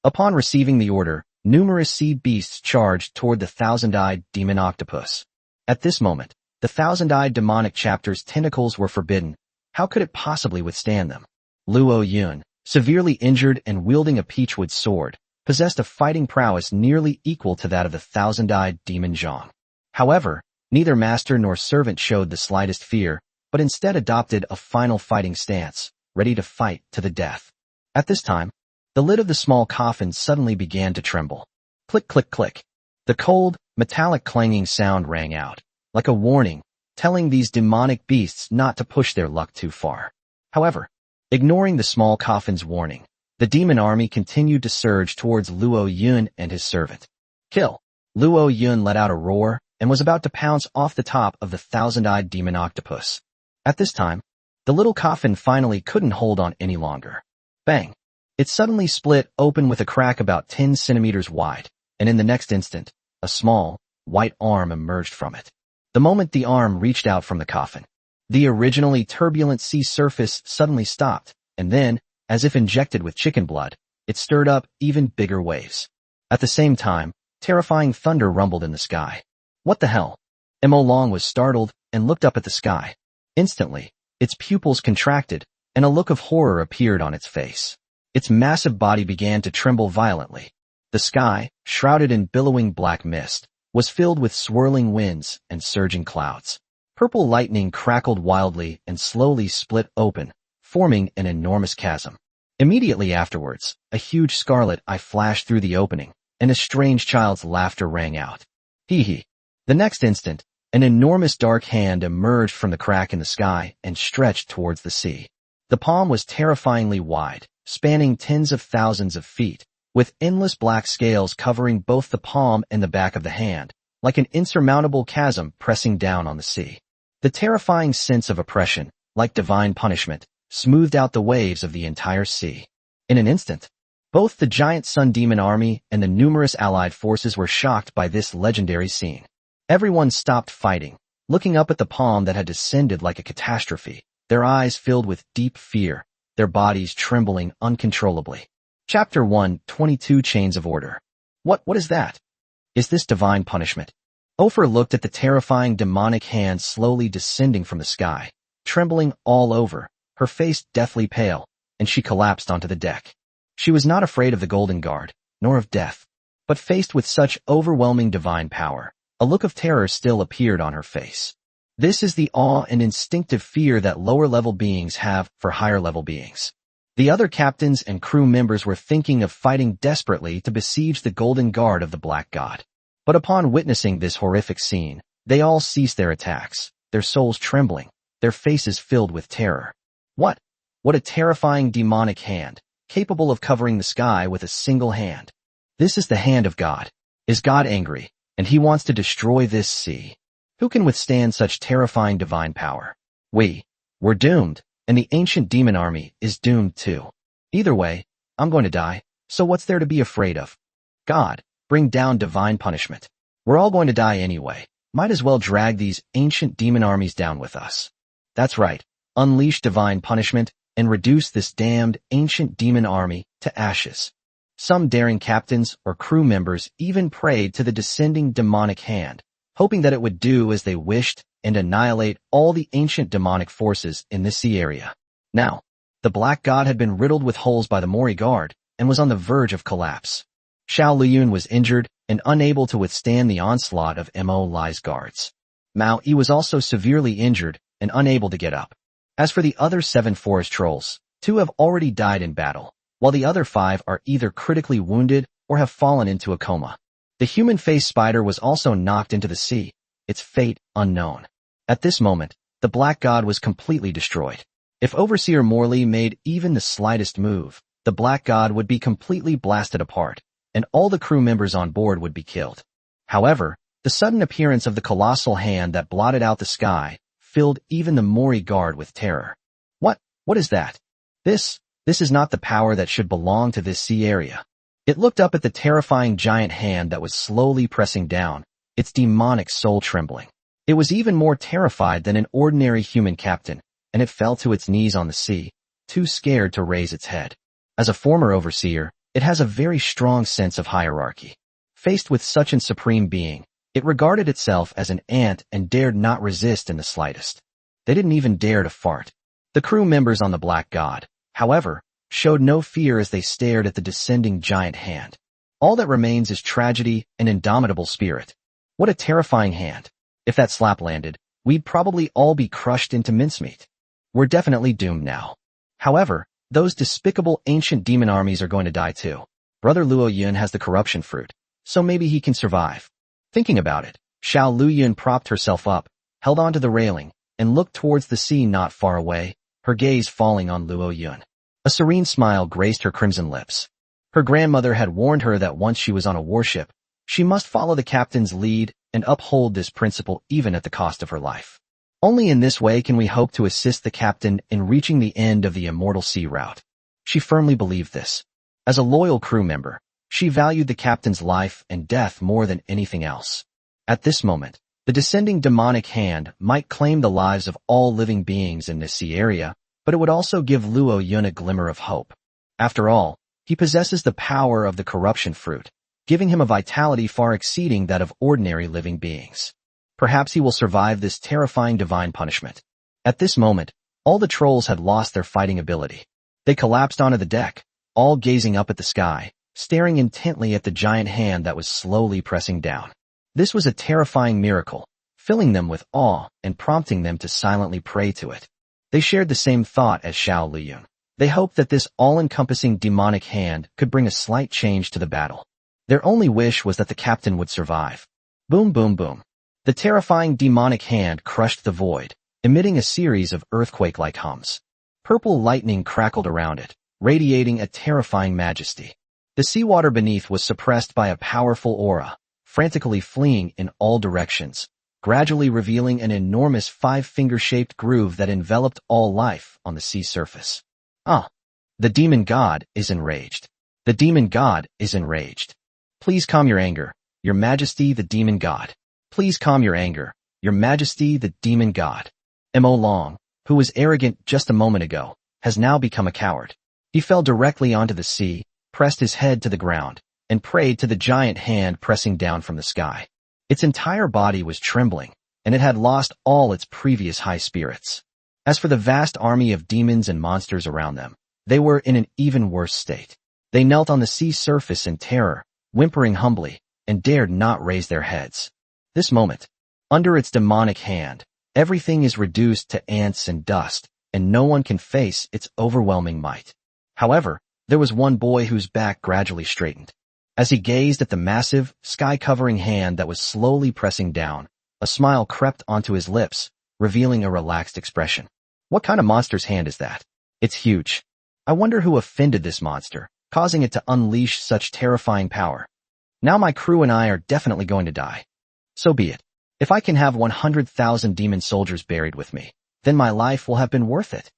Speaker 1: Upon receiving the order, numerous sea beasts charged toward the thousand-eyed demon octopus. At this moment, the thousand-eyed demonic chapter's tentacles were forbidden. How could it possibly withstand them? Luo Yun, severely injured and wielding a peachwood sword, possessed a fighting prowess nearly equal to that of the thousand-eyed demon Zhang. However, neither master nor servant showed the slightest fear, but instead adopted a final fighting stance, ready to fight to the death. At this time, the lid of the small coffin suddenly began to tremble. Click, click, click. The cold, metallic clanging sound rang out, like a warning, telling these demonic beasts not to push their luck too far. However, ignoring the small coffin's warning, the demon army continued to surge towards Luo Yun and his servant. Kill! Luo Yun let out a roar and was about to pounce off the top of the thousand-eyed demon octopus. At this time, the little coffin finally couldn't hold on any longer. Bang! It suddenly split open with a crack about 10 centimeters wide, and in the next instant, a small, white arm emerged from it. The moment the arm reached out from the coffin, The originally turbulent sea surface suddenly stopped, and then, as if injected with chicken blood, it stirred up even bigger waves. At the same time, terrifying thunder rumbled in the sky. What the hell? Mo Long was startled and looked up at the sky. Instantly, its pupils contracted, and a look of horror appeared on its face. Its massive body began to tremble violently. The sky, shrouded in billowing black mist, was filled with swirling winds and surging clouds. Purple lightning crackled wildly and slowly split open, forming an enormous chasm. Immediately afterwards, a huge scarlet eye flashed through the opening, and a strange child's laughter rang out. Hee hee. The next instant, an enormous dark hand emerged from the crack in the sky and stretched towards the sea. The palm was terrifyingly wide, spanning tens of thousands of feet, with endless black scales covering both the palm and the back of the hand, like an insurmountable chasm pressing down on the sea. The terrifying sense of oppression, like divine punishment, smoothed out the waves of the entire sea. In an instant, both the giant sun demon army and the numerous allied forces were shocked by this legendary scene. Everyone stopped fighting, looking up at the palm that had descended like a catastrophe, their eyes filled with deep fear, their bodies trembling uncontrollably. Chapter 1, 22 Chains of Order. What is that? Is this divine punishment? Ophir looked at the terrifying demonic hand slowly descending from the sky, trembling all over, her face deathly pale, and she collapsed onto the deck. She was not afraid of the Golden Guard, nor of death, but faced with such overwhelming divine power, a look of terror still appeared on her face. This is the awe and instinctive fear that lower-level beings have for higher-level beings. The other captains and crew members were thinking of fighting desperately to besiege the Golden Guard of the Black God. But upon witnessing this horrific scene, they all ceased their attacks, their souls trembling, their faces filled with terror. What a terrifying demonic hand, capable of covering the sky with a single hand. This is the hand of God. Is God angry, and he wants to destroy this sea? Who can withstand such terrifying divine power? We're doomed, and the ancient demon army is doomed too. Either way, I'm going to die, so what's there to be afraid of? God, bring down divine punishment. We're all going to die anyway. Might as well drag these ancient demon armies down with us. That's right, unleash divine punishment and reduce this damned ancient demon army to ashes. Some daring captains or crew members even prayed to the descending demonic hand, hoping that it would do as they wished and annihilate all the ancient demonic forces in the sea area. Now, the Black God had been riddled with holes by the Mori Guard and was on the verge of collapse. Xiao Liyun was injured and unable to withstand the onslaught of Mo Lai's guards. Mao Yi was also severely injured and unable to get up. As for the other 7 forest trolls, 2 have already died in battle, while the other 5 are either critically wounded or have fallen into a coma. The human-faced spider was also knocked into the sea, its fate unknown. At this moment, the Black God was completely destroyed. If Overseer Morley made even the slightest move, the Black God would be completely blasted apart, and all the crew members on board would be killed. However, the sudden appearance of the colossal hand that blotted out the sky filled even the Mori Guard with terror. What is that? This is not the power that should belong to this sea area. It looked up at the terrifying giant hand that was slowly pressing down, its demonic soul trembling. It was even more terrified than an ordinary human captain, and it fell to its knees on the sea, too scared to raise its head. As a former overseer, it has a very strong sense of hierarchy. Faced with such an supreme being, it regarded itself as an ant and dared not resist in the slightest. They didn't even dare to fart. The crew members on the Black God, however, showed no fear as they stared at the descending giant hand. All that remains is tragedy and indomitable spirit. What a terrifying hand. If that slap landed, we'd probably all be crushed into mincemeat. We're definitely doomed now. However, those despicable ancient demon armies are going to die too. Brother Luo Yun has the corruption fruit, so maybe he can survive. Thinking about it, Xiao Luyun propped herself up, held onto the railing, and looked towards the sea not far away, her gaze falling on Luo Yun. A serene smile graced her crimson lips. Her grandmother had warned her that once she was on a warship, she must follow the captain's lead and uphold this principle even at the cost of her life. Only in this way can we hope to assist the captain in reaching the end of the immortal sea route. She firmly believed this. As a loyal crew member, she valued the captain's life and death more than anything else. At this moment, The descending demonic hand might claim the lives of all living beings in this sea area, but it would also give Luo Yun a glimmer of hope. After all, he possesses the power of the corruption fruit, giving him a vitality far exceeding that of ordinary living beings. Perhaps he will survive this terrifying divine punishment. At this moment, all the trolls had lost their fighting ability. They collapsed onto the deck, all gazing up at the sky, staring intently at the giant hand that was slowly pressing down. This was a terrifying miracle, filling them with awe and prompting them to silently pray to it. They shared the same thought as Xiao Liyun. They hoped that this all-encompassing demonic hand could bring a slight change to the battle. Their only wish was that the captain would survive. Boom, boom, boom. The terrifying demonic hand crushed the void, emitting a series of earthquake-like hums. Purple lightning crackled around it, radiating a terrifying majesty. The seawater beneath was suppressed by a powerful aura, frantically fleeing in all directions, gradually revealing an enormous five-finger-shaped groove that enveloped all life on the sea surface. The demon god is enraged. The demon god is enraged. Please calm your anger, your majesty the demon god. Please calm your anger, your majesty the demon god. Mo Long, who was arrogant just a moment ago, has now become a coward. He fell directly onto the sea, pressed his head to the ground, and prayed to the giant hand pressing down from the sky. Its entire body was trembling, and it had lost all its previous high spirits. As for the vast army of demons and monsters around them, they were in an even worse state. They knelt on the sea surface in terror, whimpering humbly, and dared not raise their heads. This moment, under its demonic hand, everything is reduced to ants and dust, and no one can face its overwhelming might. However, there was one boy whose back gradually straightened. As he gazed at the massive, sky-covering hand that was slowly pressing down, a smile crept onto his lips, revealing a relaxed expression. What kind of monster's hand is that? It's huge. I wonder who offended this monster, causing it to unleash such terrifying power. Now my crew and I are definitely going to die. So be it. If I can have 100,000 demon soldiers buried with me, then my life will have been worth it.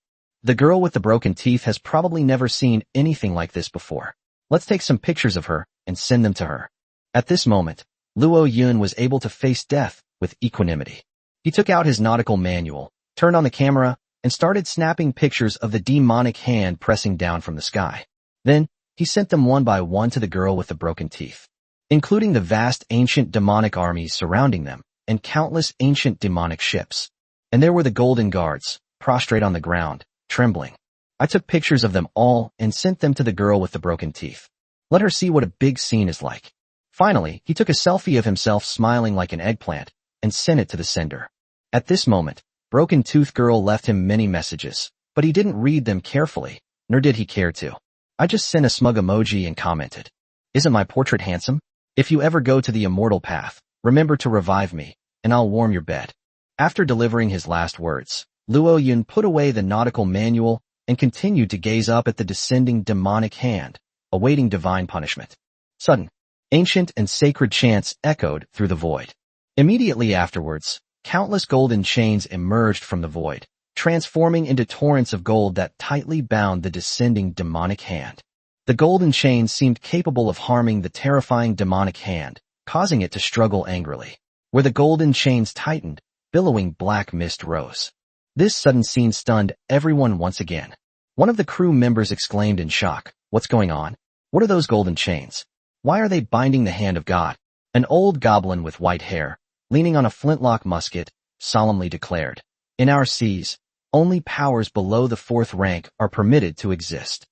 Speaker 1: The girl with the broken teeth has probably never seen anything like this before. Let's take some pictures of her and send them to her. At this moment, Luo Yun was able to face death with equanimity. He took out his nautical manual, turned on the camera, and started snapping pictures of the demonic hand pressing down from the sky. Then, he sent them one by one to the girl with the broken teeth, including the vast ancient demonic armies surrounding them, and countless ancient demonic ships. And there were the golden guards, prostrate on the ground, trembling. I took pictures of them all and sent them to the girl with the broken teeth. Let her see what a big scene is like. Finally, he took a selfie of himself smiling like an eggplant, and sent it to the sender. At this moment, Broken Tooth Girl left him many messages, but he didn't read them carefully, nor did he care to. I just sent a smug emoji and commented, "Isn't my portrait handsome? If you ever go to the immortal path, remember to revive me, and I'll warm your bed." After delivering his last words, Luo Yun put away the nautical manual and continued to gaze up at the descending demonic hand, awaiting divine punishment. Sudden, ancient and sacred chants echoed through the void. Immediately afterwards, countless golden chains emerged from the void, transforming into torrents of gold that tightly bound the descending demonic hand. The golden chains seemed capable of harming the terrifying demonic hand, causing it to struggle angrily. Where the golden chains tightened, billowing black mist rose. This sudden scene stunned everyone once again. One of the crew members exclaimed in shock, "What's going on? What are those golden chains? Why are they binding the hand of God?" An old goblin with white hair, leaning on a flintlock musket, solemnly declared, "In our seas, only powers below the 4th rank are permitted to exist.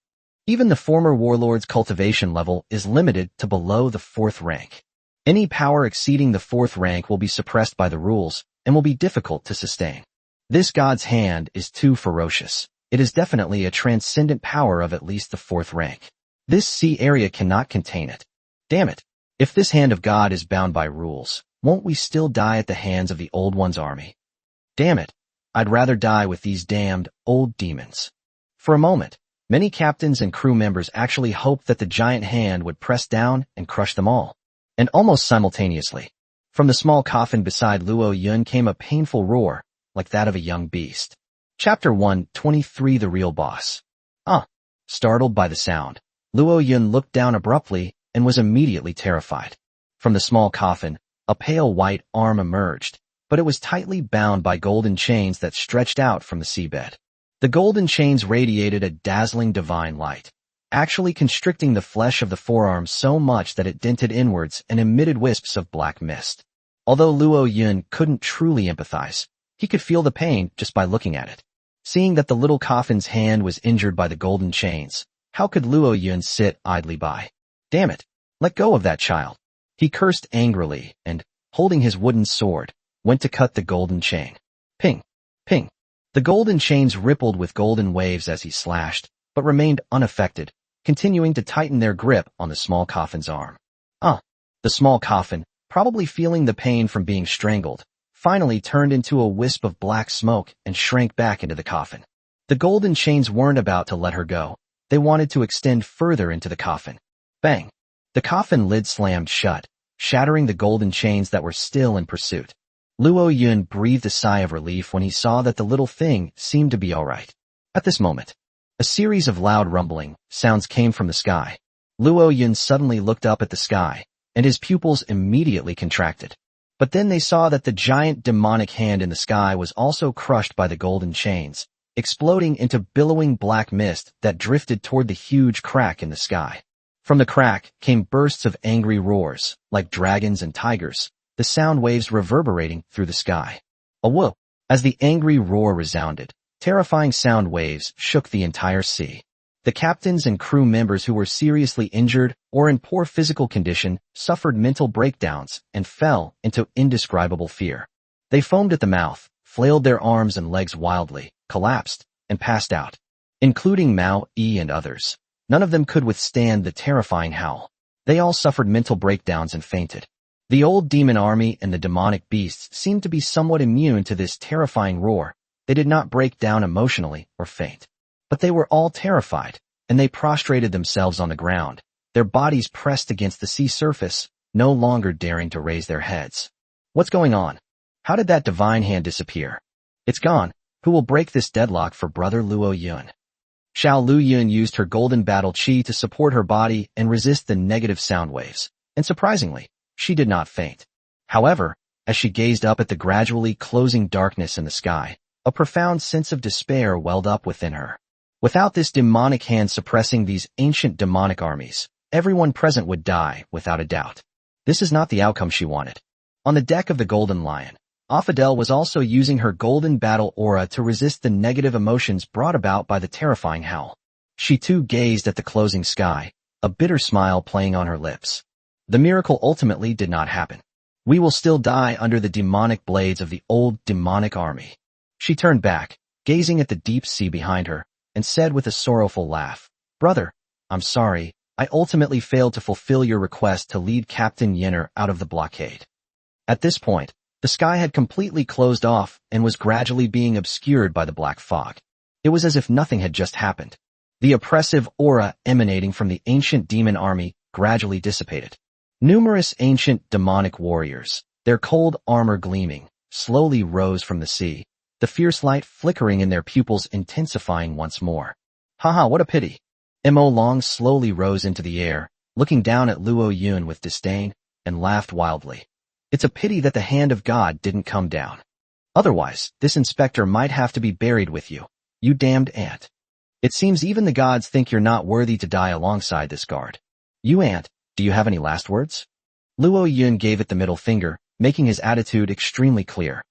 Speaker 1: Even the former warlord's cultivation level is limited to below the 4th rank. Any power exceeding the 4th rank will be suppressed by the rules and will be difficult to sustain. This god's hand is too ferocious. It is definitely a transcendent power of at least the 4th rank. This sea area cannot contain it. Damn it. If this hand of God is bound by rules, won't we still die at the hands of the Old One's army? Damn it. I'd rather die with these damned old demons." For a moment, many captains and crew members actually hoped that the giant hand would press down and crush them all. And almost simultaneously, from the small coffin beside Luo Yun came a painful roar, like that of a young beast. Chapter 123 The Real Boss. Startled by the sound, Luo Yun looked down abruptly and was immediately terrified. From the small coffin, a pale white arm emerged, but it was tightly bound by golden chains that stretched out from the seabed. The golden chains radiated a dazzling divine light, actually constricting the flesh of the forearm so much that it dented inwards and emitted wisps of black mist. Although Luo Yun couldn't truly empathize, he could feel the pain just by looking at it. Seeing that the little coffin's hand was injured by the golden chains, how could Luo Yun sit idly by? Damn it! Let go of that child! He cursed angrily and, holding his wooden sword, went to cut the golden chain. Ping! Ping! The golden chains rippled with golden waves as he slashed, but remained unaffected, continuing to tighten their grip on the small coffin's arm. The small coffin, probably feeling the pain from being strangled, finally turned into a wisp of black smoke and shrank back into the coffin. The golden chains weren't about to let her go. They wanted to extend further into the coffin. Bang! The coffin lid slammed shut, shattering the golden chains that were still in pursuit. Luo Yun breathed a sigh of relief when he saw that the little thing seemed to be all right. At this moment, a series of loud rumbling sounds came from the sky. Luo Yun suddenly looked up at the sky, and his pupils immediately contracted. But then they saw that the giant demonic hand in the sky was also crushed by the golden chains, exploding into billowing black mist that drifted toward the huge crack in the sky. From the crack came bursts of angry roars, like dragons and tigers, the sound waves reverberating through the sky. A whoop! As the angry roar resounded, terrifying sound waves shook the entire sea. The captains and crew members who were seriously injured or in poor physical condition suffered mental breakdowns and fell into indescribable fear. They foamed at the mouth, flailed their arms and legs wildly, collapsed, and passed out, including Mao Yi and others. None of them could withstand the terrifying howl. They all suffered mental breakdowns and fainted. The old demon army and the demonic beasts seemed to be somewhat immune to this terrifying roar. They did not break down emotionally or faint. But they were all terrified, and they prostrated themselves on the ground, their bodies pressed against the sea surface, no longer daring to raise their heads. What's going on? How did that divine hand disappear? It's gone. Who will break this deadlock for brother Luo Yun? Xiao Lu Yun used her golden battle chi to support her body and resist the negative sound waves, and surprisingly, she did not faint. However, as she gazed up at the gradually closing darkness in the sky, a profound sense of despair welled up within her. Without this demonic hand suppressing these ancient demonic armies, everyone present would die, without a doubt. This is not the outcome she wanted. On the deck of the Golden Lion, Affadel was also using her golden battle aura to resist the negative emotions brought about by the terrifying howl. She too gazed at the closing sky, a bitter smile playing on her lips. The miracle ultimately did not happen. We will still die under the demonic blades of the old demonic army. She turned back, gazing at the deep sea behind her, and said with a sorrowful laugh, "Brother, I'm sorry, I ultimately failed to fulfill your request to lead Captain Yenner out of the blockade." At this point, the sky had completely closed off and was gradually being obscured by the black fog. It was as if nothing had just happened. The oppressive aura emanating from the ancient demon army gradually dissipated. Numerous ancient demonic warriors, their cold armor gleaming, slowly rose from the sea, the fierce light flickering in their pupils intensifying once more. Haha, what a pity. Mo Long slowly rose into the air, looking down at Luo Yun with disdain, and laughed wildly. It's a pity that the hand of God didn't come down. Otherwise, this inspector might have to be buried with you, you damned ant. It seems even the gods think you're not worthy to die alongside this guard. You ant, do you have any last words? Luo Yun gave it the middle finger, making his attitude extremely clear.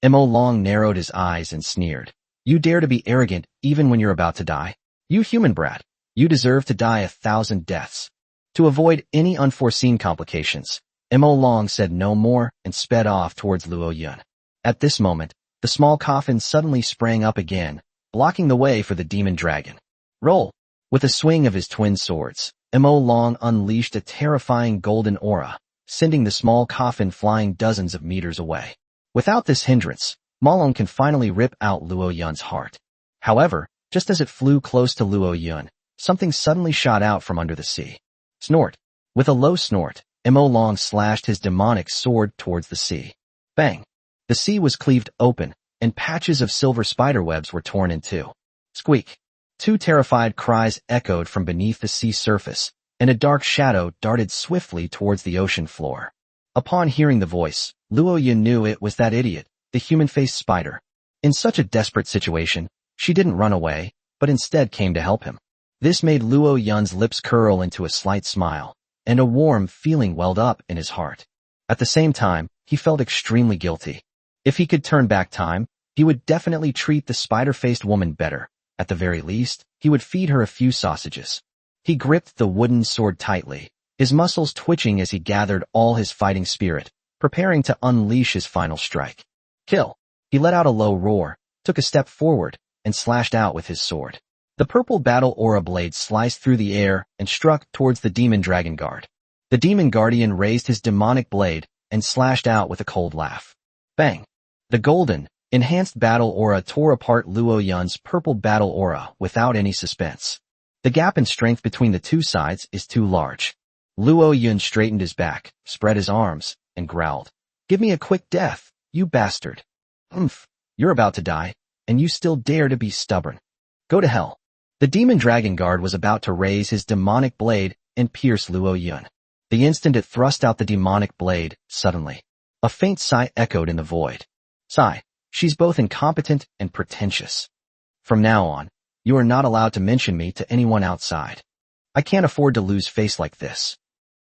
Speaker 1: Mo Long narrowed his eyes and sneered. You dare to be arrogant even when you're about to die? You human brat, you deserve to die 1,000 deaths. To avoid any unforeseen complications, Mo Long said no more and sped off towards Luo Yun. At this moment, the small coffin suddenly sprang up again, blocking the way for the demon dragon. Roll! With a swing of his twin swords, Mo Long unleashed a terrifying golden aura, sending the small coffin flying dozens of meters away. Without this hindrance, Ma Long can finally rip out Luo Yun's heart. However, just as it flew close to Luo Yun, something suddenly shot out from under the sea. Snort! With a low snort, Mo Long slashed his demonic sword towards the sea. Bang! The sea was cleaved open, and patches of silver spiderwebs were torn in two. Squeak! Two terrified cries echoed from beneath the sea surface, and a dark shadow darted swiftly towards the ocean floor. Upon hearing the voice, Luo Yun knew it was that idiot, the human-faced spider. In such a desperate situation, she didn't run away, but instead came to help him. This made Luo Yun's lips curl into a slight smile, and a warm feeling welled up in his heart. At the same time, he felt extremely guilty. If he could turn back time, he would definitely treat the spider-faced woman better. At the very least, he would feed her a few sausages. He gripped the wooden sword tightly, his muscles twitching as he gathered all his fighting spirit, preparing to unleash his final strike. Kill! He let out a low roar, took a step forward, and slashed out with his sword. The purple battle aura blade sliced through the air and struck towards the demon dragon guard. The demon guardian raised his demonic blade and slashed out with a cold laugh. Bang! The golden, enhanced battle aura tore apart Luo Yun's purple battle aura without any suspense. The gap in strength between the two sides is too large. Luo Yun straightened his back, spread his arms, and growled. Give me a quick death, you bastard. You're about to die, and you still dare to be stubborn. Go to hell. The demon dragon guard was about to raise his demonic blade and pierce Luo Yun. The instant it thrust out the demonic blade, suddenly, a faint sigh echoed in the void. Sigh, she's both incompetent and pretentious. From now on, you are not allowed to mention me to anyone outside. I can't afford to lose face like this.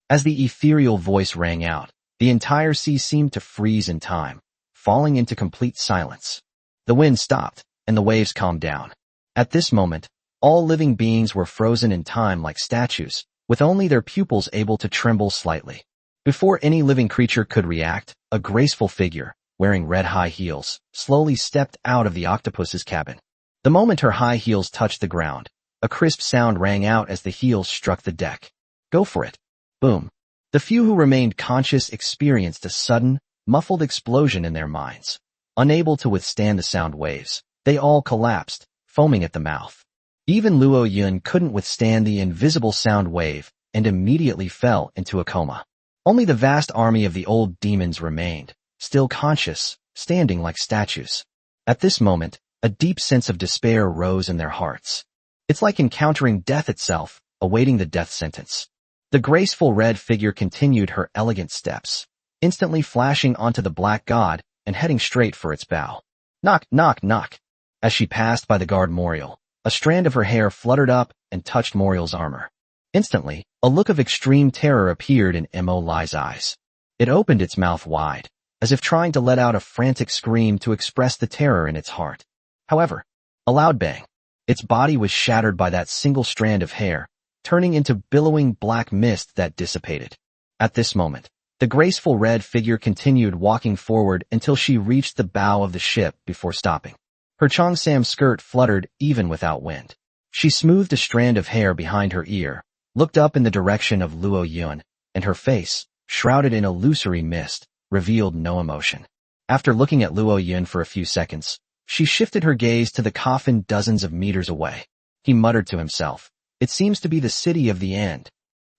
Speaker 1: As the ethereal voice rang out, the entire sea seemed to freeze in time, falling into complete silence. The wind stopped, and the waves calmed down. At this moment, all living beings were frozen in time like statues, with only their pupils able to tremble slightly. Before any living creature could react, a graceful figure, wearing red high heels, slowly stepped out of the octopus's cabin. The moment her high heels touched the ground, a crisp sound rang out as the heels struck the deck. Go for it. Boom. The few who remained conscious experienced a sudden, muffled explosion in their minds. Unable to withstand the sound waves, they all collapsed, foaming at the mouth. Even Luo Yun couldn't withstand the invisible sound wave and immediately fell into a coma. Only the vast army of the old demons remained, still conscious, standing like statues. At this moment, a deep sense of despair rose in their hearts. It's like encountering death itself, awaiting the death sentence. The graceful red figure continued her elegant steps, instantly flashing onto the black god and heading straight for its bow. Knock, knock, knock. As she passed by the guard Moriel, a strand of her hair fluttered up and touched Moriel's armor. Instantly, a look of extreme terror appeared in Mo Lai's eyes. It opened its mouth wide, as if trying to let out a frantic scream to express the terror in its heart. However, a loud bang. Its body was shattered by that single strand of hair, turning into billowing black mist that dissipated. At this moment, the graceful red figure continued walking forward until she reached the bow of the ship before stopping. Her cheongsam skirt fluttered even without wind. She smoothed a strand of hair behind her ear, looked up in the direction of Luo Yun, and her face, shrouded in illusory mist, revealed no emotion. After looking at Luo Yun for a few seconds, she shifted her gaze to the coffin dozens of meters away. He muttered to himself, "It seems to be the city of the end.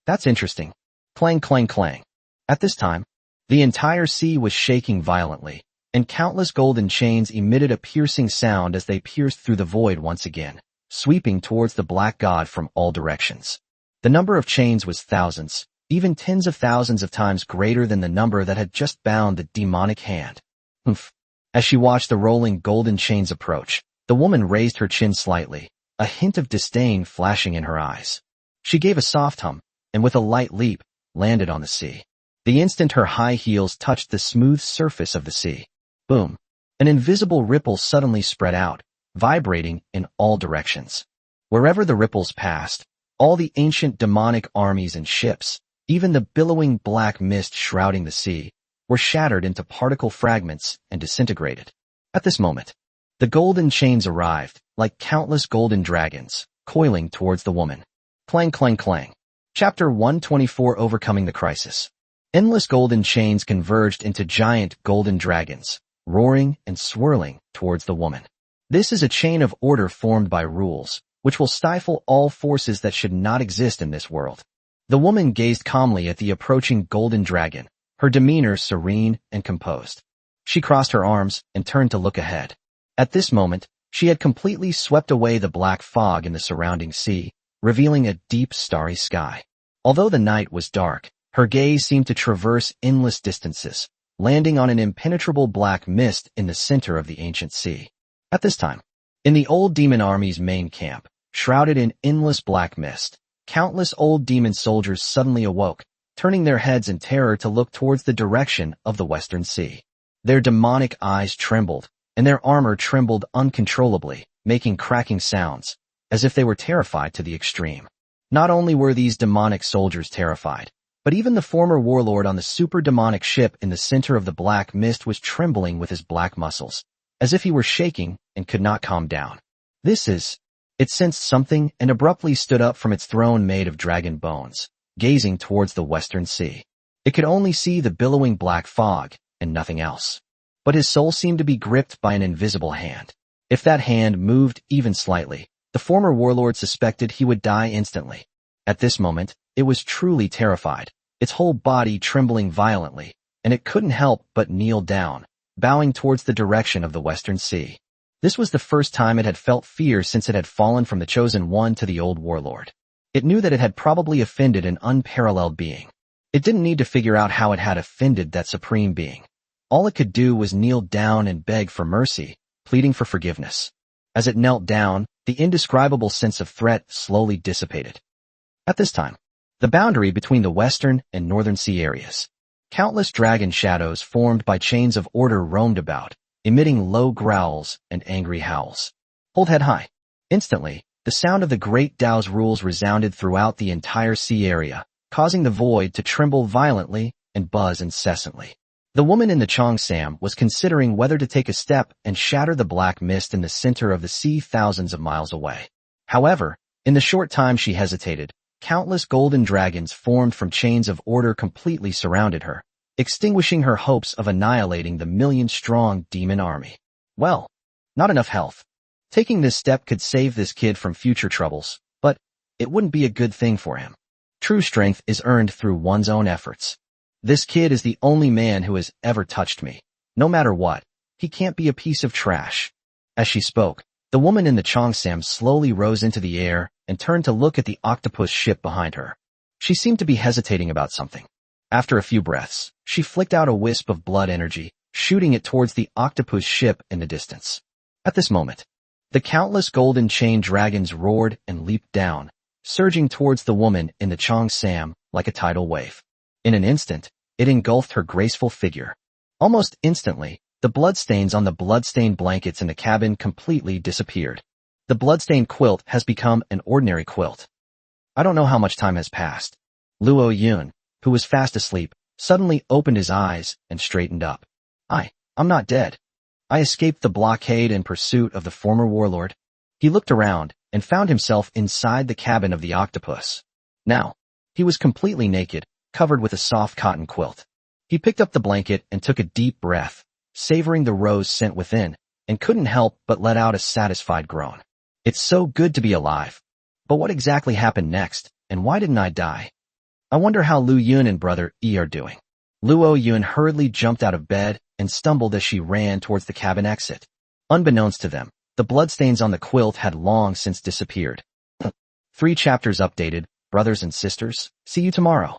Speaker 1: That's interesting." Clang, clang, clang. At this time, the entire sea was shaking violently, and countless golden chains emitted a piercing sound as they pierced through the void once again, sweeping towards the black god from all directions. The number of chains was thousands, even tens of thousands of times greater than the number that had just bound the demonic hand. As she watched the rolling golden chains approach, the woman raised her chin slightly, a hint of disdain flashing in her eyes. She gave a soft hum, and with a light leap, landed on the sea. The instant her high heels touched the smooth surface of the sea, boom, an invisible ripple suddenly spread out, vibrating in all directions. Wherever the ripples passed, all the ancient demonic armies and ships, even the billowing black mist shrouding the sea, were shattered into particle fragments and disintegrated. At this moment, the golden chains arrived, like countless golden dragons, coiling towards the woman. Clang, clang, clang. Chapter 124: Overcoming the Crisis. Endless golden chains converged into giant golden dragons, roaring and swirling towards the woman. This is a chain of order formed by rules, which will stifle all forces that should not exist in this world. The woman gazed calmly at the approaching golden dragon, her demeanor serene and composed. She crossed her arms and turned to look ahead. At this moment, she had completely swept away the black fog in the surrounding sea, revealing a deep starry sky. Although the night was dark, her gaze seemed to traverse endless distances, landing on an impenetrable black mist in the center of the ancient sea. At this time, in the old demon army's main camp, shrouded in endless black mist, countless old demon soldiers suddenly awoke, turning their heads in terror to look towards the direction of the western sea. Their demonic eyes trembled, and their armor trembled uncontrollably, making cracking sounds, as if they were terrified to the extreme. Not only were these demonic soldiers terrified, but even the former warlord on the super-demonic ship in the center of the black mist was trembling with his black muscles, as if he were shaking and could not calm down. It sensed something and abruptly stood up from its throne made of dragon bones, gazing towards the western sea. It could only see the billowing black fog and nothing else. But his soul seemed to be gripped by an invisible hand. If that hand moved even slightly, the former warlord suspected he would die instantly. At this moment, it was truly terrified, its whole body trembling violently, and it couldn't help but kneel down, bowing towards the direction of the western sea. This was the first time it had felt fear since it had fallen from the chosen one to the old warlord. It knew that it had probably offended an unparalleled being. It didn't need to figure out how it had offended that supreme being. All it could do was kneel down and beg for mercy, pleading for forgiveness. As it knelt down, the indescribable sense of threat slowly dissipated. At this time, the boundary between the western and northern sea areas, countless dragon shadows formed by chains of order roamed about, emitting low growls and angry howls. Hold head high. Instantly, the sound of the great Tao's rules resounded throughout the entire sea area, causing the void to tremble violently and buzz incessantly. The woman in the Cheongsam was considering whether to take a step and shatter the black mist in the center of the sea thousands of miles away. However, in the short time she hesitated, countless golden dragons formed from chains of order completely surrounded her, extinguishing her hopes of annihilating the million-strong demon army. Well, not enough health. Taking this step could save this kid from future troubles, but it wouldn't be a good thing for him. True strength is earned through one's own efforts. This kid is the only man who has ever touched me. No matter what, he can't be a piece of trash. As she spoke, the woman in the Cheongsam slowly rose into the air and turned to look at the Octopus ship behind her. She seemed to be hesitating about something. After a few breaths, she flicked out a wisp of blood energy, shooting it towards the Octopus ship in the distance. At this moment, the countless golden chain dragons roared and leaped down, surging towards the woman in the Cheongsam like a tidal wave. In an instant, it engulfed her graceful figure. Almost instantly, the bloodstains on the bloodstained blankets in the cabin completely disappeared. The bloodstained quilt has become an ordinary quilt. I don't know how much time has passed. Luo Yun, who was fast asleep, suddenly opened his eyes and straightened up. I'm not dead. I escaped the blockade in pursuit of the former warlord. He looked around and found himself inside the cabin of the Octopus. Now, he was completely naked, covered with a soft cotton quilt. He picked up the blanket and took a deep breath, savoring the rose scent within, and couldn't help but let out a satisfied groan. It's so good to be alive. But what exactly happened next, and why didn't I die? I wonder how Lu Yun and brother Yi are doing. Luo Yun hurriedly jumped out of bed and stumbled as she ran towards the cabin exit. Unbeknownst to them, the bloodstains on the quilt had long since disappeared. 3 chapters updated, brothers and sisters. See you tomorrow.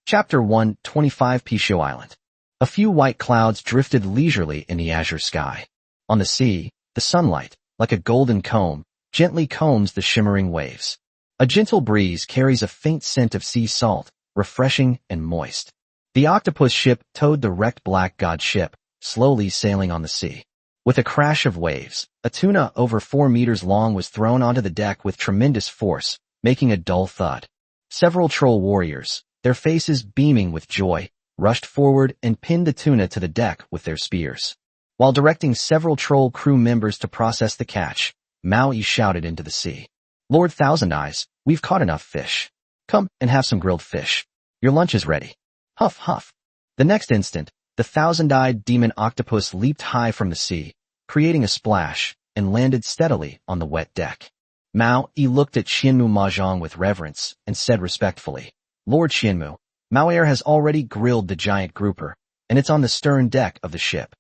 Speaker 1: Chapter 1, 25 Pisho Island. A few white clouds drifted leisurely in the azure sky. On the sea, the sunlight, like a golden comb, gently combs the shimmering waves. A gentle breeze carries a faint scent of sea salt, refreshing and moist. The Octopus ship towed the wrecked black god ship, slowly sailing on the sea. With a crash of waves, a tuna over 4 meters long was thrown onto the deck with tremendous force, making a dull thud. Several troll warriors, their faces beaming with joy, rushed forward and pinned the tuna to the deck with their spears. While directing several troll crew members to process the catch, Maui shouted into the sea. Lord Thousand Eyes, we've caught enough fish. Come and have some grilled fish. Your lunch is ready. Huff, huff. The next instant, the thousand-eyed demon octopus leaped high from the sea, creating a splash, and landed steadily on the wet deck. Mao Yi looked at Xianmu Mahjong with reverence and said respectfully, Lord Xianmu, Mao'er has already grilled the giant grouper, and it's on the stern deck of the ship.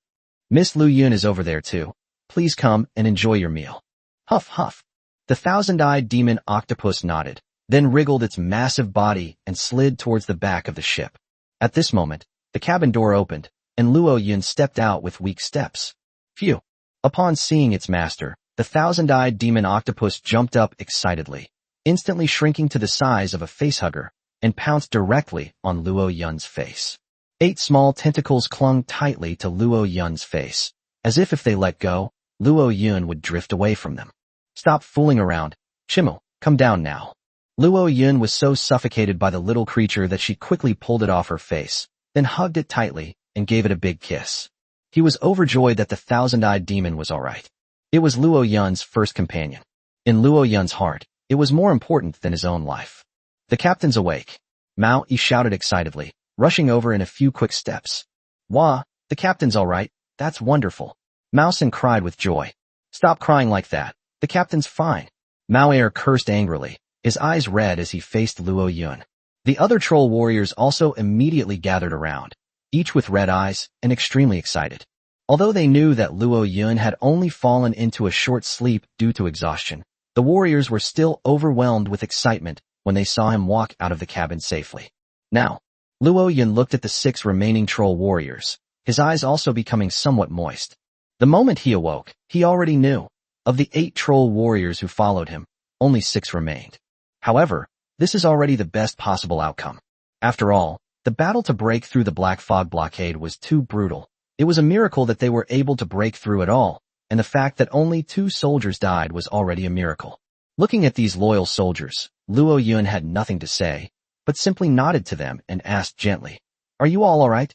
Speaker 1: Miss Lu Yun is over there too. Please come and enjoy your meal. Huff, huff. The thousand-eyed demon octopus nodded, then wriggled its massive body and slid towards the back of the ship. At this moment, the cabin door opened, and Luo Yun stepped out with weak steps. Phew! Upon seeing its master, the thousand-eyed demon octopus jumped up excitedly, instantly shrinking to the size of a facehugger, and pounced directly on Luo Yun's face. 8 small tentacles clung tightly to Luo Yun's face, as if they let go, Luo Yun would drift away from them. Stop fooling around. Chimu, come down now. Luo Yun was so suffocated by the little creature that she quickly pulled it off her face, then hugged it tightly and gave it a big kiss. He was overjoyed that the thousand-eyed demon was all right. It was Luo Yun's first companion. In Luo Yun's heart, it was more important than his own life. The captain's awake. Mao Yi shouted excitedly, rushing over in a few quick steps. Wah, the captain's all right. That's wonderful. Mao Sin cried with joy. Stop crying like that. The captain's fine. Mao Air cursed angrily, his eyes red as he faced Luo Yun. The other troll warriors also immediately gathered around, each with red eyes and extremely excited. Although they knew that Luo Yun had only fallen into a short sleep due to exhaustion, the warriors were still overwhelmed with excitement when they saw him walk out of the cabin safely. Now, Luo Yun looked at the 6 remaining troll warriors, his eyes also becoming somewhat moist. The moment he awoke, he already knew. Of the 8 troll warriors who followed him, only 6 remained. However, this is already the best possible outcome. After all, the battle to break through the Black Fog blockade was too brutal. It was a miracle that they were able to break through at all, and the fact that only 2 soldiers died was already a miracle. Looking at these loyal soldiers, Luo Yun had nothing to say, but simply nodded to them and asked gently, Are you all right?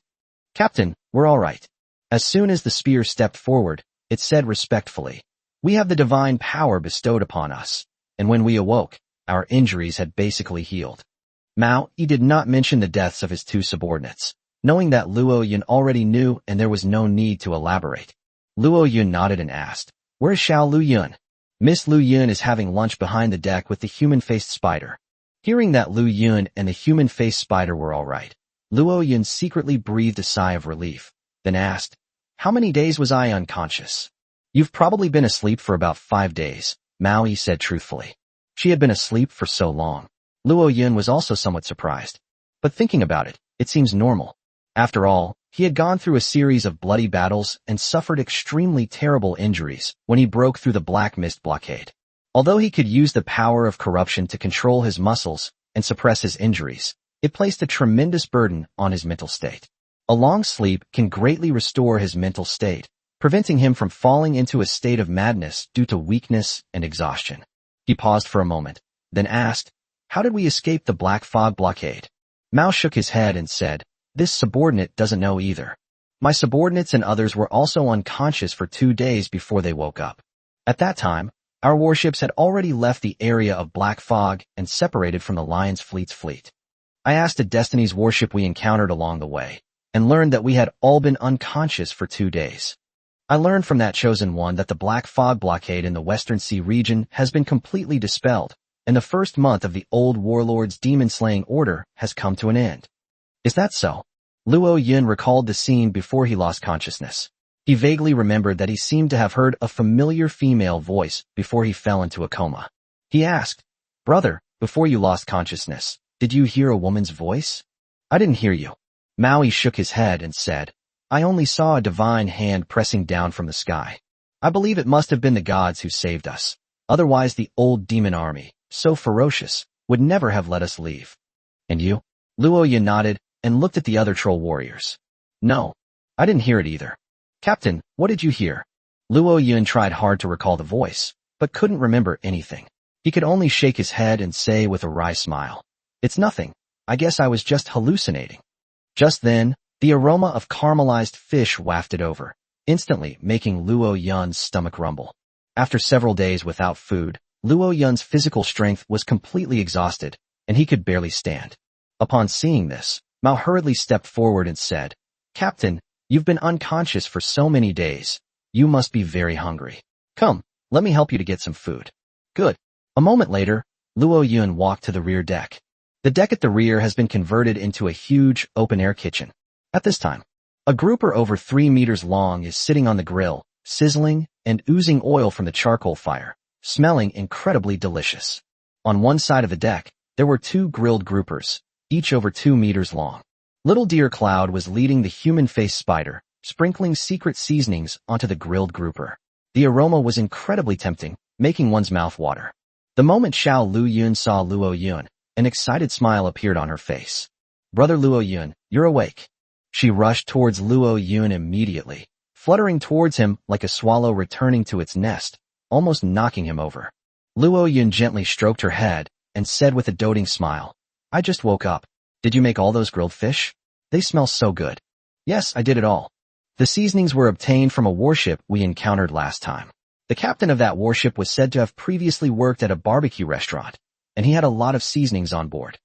Speaker 1: Captain, we're all right. As soon as the spear stepped forward, it said respectfully, We have the divine power bestowed upon us, and when we awoke, our injuries had basically healed. Mao Yi did not mention the deaths of his 2 subordinates, knowing that Luo Yun already knew and there was no need to elaborate. Luo Yun nodded and asked, Where's Xiao Lu Yun? Miss Lu Yun is having lunch behind the deck with the human-faced spider. Hearing that Lu Yun and the human-faced spider were all right, Luo Yun secretly breathed a sigh of relief, then asked, How many days was I unconscious? You've probably been asleep for about 5 days, Mao Yi said truthfully. She had been asleep for so long. Luo Yun was also somewhat surprised. But thinking about it, it seems normal. After all, he had gone through a series of bloody battles and suffered extremely terrible injuries when he broke through the Black Mist blockade. Although he could use the power of corruption to control his muscles and suppress his injuries, it placed a tremendous burden on his mental state. A long sleep can greatly restore his mental state, preventing him from falling into a state of madness due to weakness and exhaustion. He paused for a moment, then asked, How did we escape the Black Fog blockade? Mao shook his head and said, This subordinate doesn't know either. My subordinates and others were also unconscious for 2 days before they woke up. At that time, our warships had already left the area of Black Fog and separated from the Lion's Fleet's fleet. I asked a Destiny's warship we encountered along the way, and learned that we had all been unconscious for 2 days. I learned from that chosen one that the Black Fog blockade in the Western Sea region has been completely dispelled, and the first month of the old warlord's demon-slaying order has come to an end. Is that so? Luo Yun recalled the scene before he lost consciousness. He vaguely remembered that he seemed to have heard a familiar female voice before he fell into a coma. He asked, Brother, before you lost consciousness, did you hear a woman's voice? I didn't hear you. Maui shook his head and said, I only saw a divine hand pressing down from the sky. I believe it must have been the gods who saved us. Otherwise the old demon army, so ferocious, would never have let us leave. And you? Luo Yun nodded and looked at the other troll warriors. No, I didn't hear it either. Captain, what did you hear? Luo Yun tried hard to recall the voice, but couldn't remember anything. He could only shake his head and say with a wry smile, It's nothing. I guess I was just hallucinating. Just then, the aroma of caramelized fish wafted over, instantly making Luo Yun's stomach rumble. After several days without food, Luo Yun's physical strength was completely exhausted, and he could barely stand. Upon seeing this, Mao hurriedly stepped forward and said, Captain, you've been unconscious for so many days. You must be very hungry. Come, let me help you to get some food. Good. A moment later, Luo Yun walked to the rear deck. The deck at the rear has been converted into a huge, open-air kitchen. At this time, a grouper over 3 meters long is sitting on the grill, sizzling and oozing oil from the charcoal fire, smelling incredibly delicious. On one side of the deck, there were 2 grilled groupers, each over 2 meters long. Little Deer Cloud was leading the human-faced spider, sprinkling secret seasonings onto the grilled grouper. The aroma was incredibly tempting, making one's mouth water. The moment Xiao Lu Yun saw Luo Yun, an excited smile appeared on her face. "Brother Luo Yun, you're awake." She rushed towards Luo Yun immediately, fluttering towards him like a swallow returning to its nest, almost knocking him over. Luo Yun gently stroked her head and said with a doting smile, "I just woke up. Did you make all those grilled fish? They smell so good." "Yes, I did it all. The seasonings were obtained from a warship we encountered last time. The captain of that warship was said to have previously worked at a barbecue restaurant, and he had a lot of seasonings on board.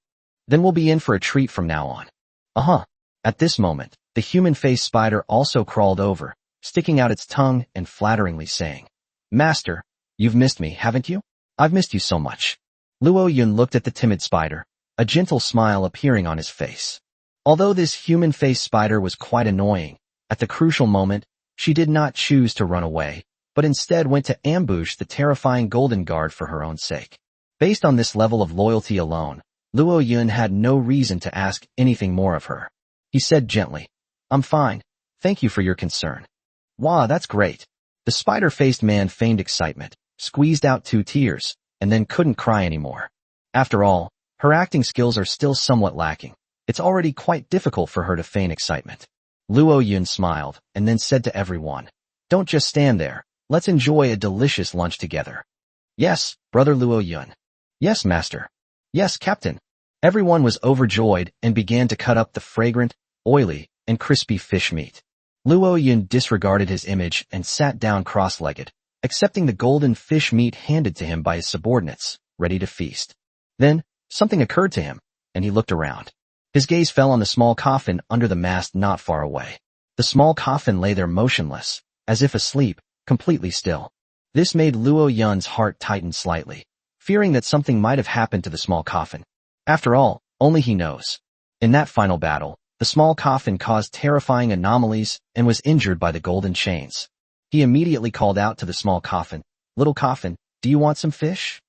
Speaker 1: Then we'll be in for a treat from now on." "Uh-huh." At this moment, the human-faced spider also crawled over, sticking out its tongue and flatteringly saying, "Master, you've missed me, haven't you? I've missed you so much." Luo Yun looked at the timid spider, a gentle smile appearing on his face. Although this human-faced spider was quite annoying, at the crucial moment, she did not choose to run away, but instead went to ambush the terrifying golden guard for her own sake. Based on this level of loyalty alone, Luo Yun had no reason to ask anything more of her. He said gently, "I'm fine. Thank you for your concern." "Wow, that's great." The spider-faced man feigned excitement, squeezed out 2 tears, and then couldn't cry anymore. After all, her acting skills are still somewhat lacking. It's already quite difficult for her to feign excitement. Luo Yun smiled, and then said to everyone, "Don't just stand there. Let's enjoy a delicious lunch together." "Yes, Brother Luo Yun." "Yes, Master." "Yes, Captain." Everyone was overjoyed and began to cut up the fragrant, oily, and crispy fish meat. Luo Yun disregarded his image and sat down cross-legged, accepting the golden fish meat handed to him by his subordinates, ready to feast. Then, something occurred to him, and he looked around. His gaze fell on the small coffin under the mast not far away. The small coffin lay there motionless, as if asleep, completely still. This made Luo Yun's heart tighten slightly, fearing that something might have happened to the small coffin. After all, only he knows. In that final battle, the small coffin caused terrifying anomalies and was injured by the golden chains. He immediately called out to the small coffin, "Little coffin, do you want some fish?"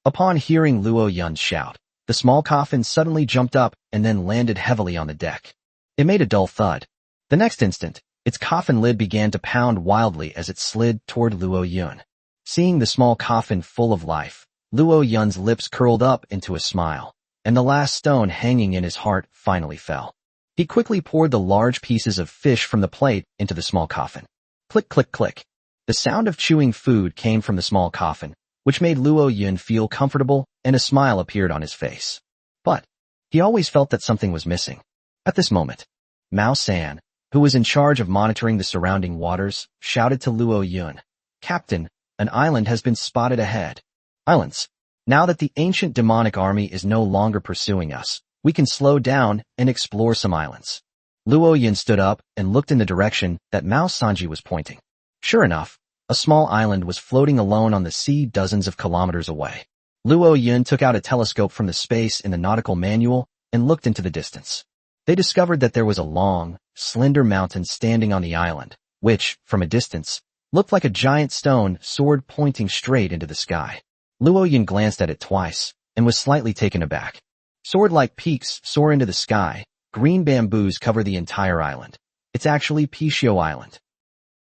Speaker 1: Upon hearing Luo Yun's shout, the small coffin suddenly jumped up and then landed heavily on the deck. It made a dull thud. The next instant, its coffin lid began to pound wildly as it slid toward Luo Yun. Seeing the small coffin full of life, Luo Yun's lips curled up into a smile, and the last stone hanging in his heart finally fell. He quickly poured the large pieces of fish from the plate into the small coffin. Click, click, click. The sound of chewing food came from the small coffin, which made Luo Yun feel comfortable, and a smile appeared on his face. But he always felt that something was missing. At this moment, Mao San, who was in charge of monitoring the surrounding waters, shouted to Luo Yun, "Captain, an island has been spotted ahead." "Islands? Now that the ancient demonic army is no longer pursuing us, we can slow down and explore some islands." Luo Yun stood up and looked in the direction that Mao Sanji was pointing. Sure enough, a small island was floating alone on the sea dozens of kilometers away. Luo Yun took out a telescope from the space in the Nautical manual and looked into the distance. They discovered that there was a long, slender mountain standing on the island, which, from a distance, looked like a giant stone sword pointing straight into the sky. Luo Yun glanced at it twice and was slightly taken aback. Sword-like peaks soar into the sky. Green bamboos cover the entire island. It's actually Pishio Island.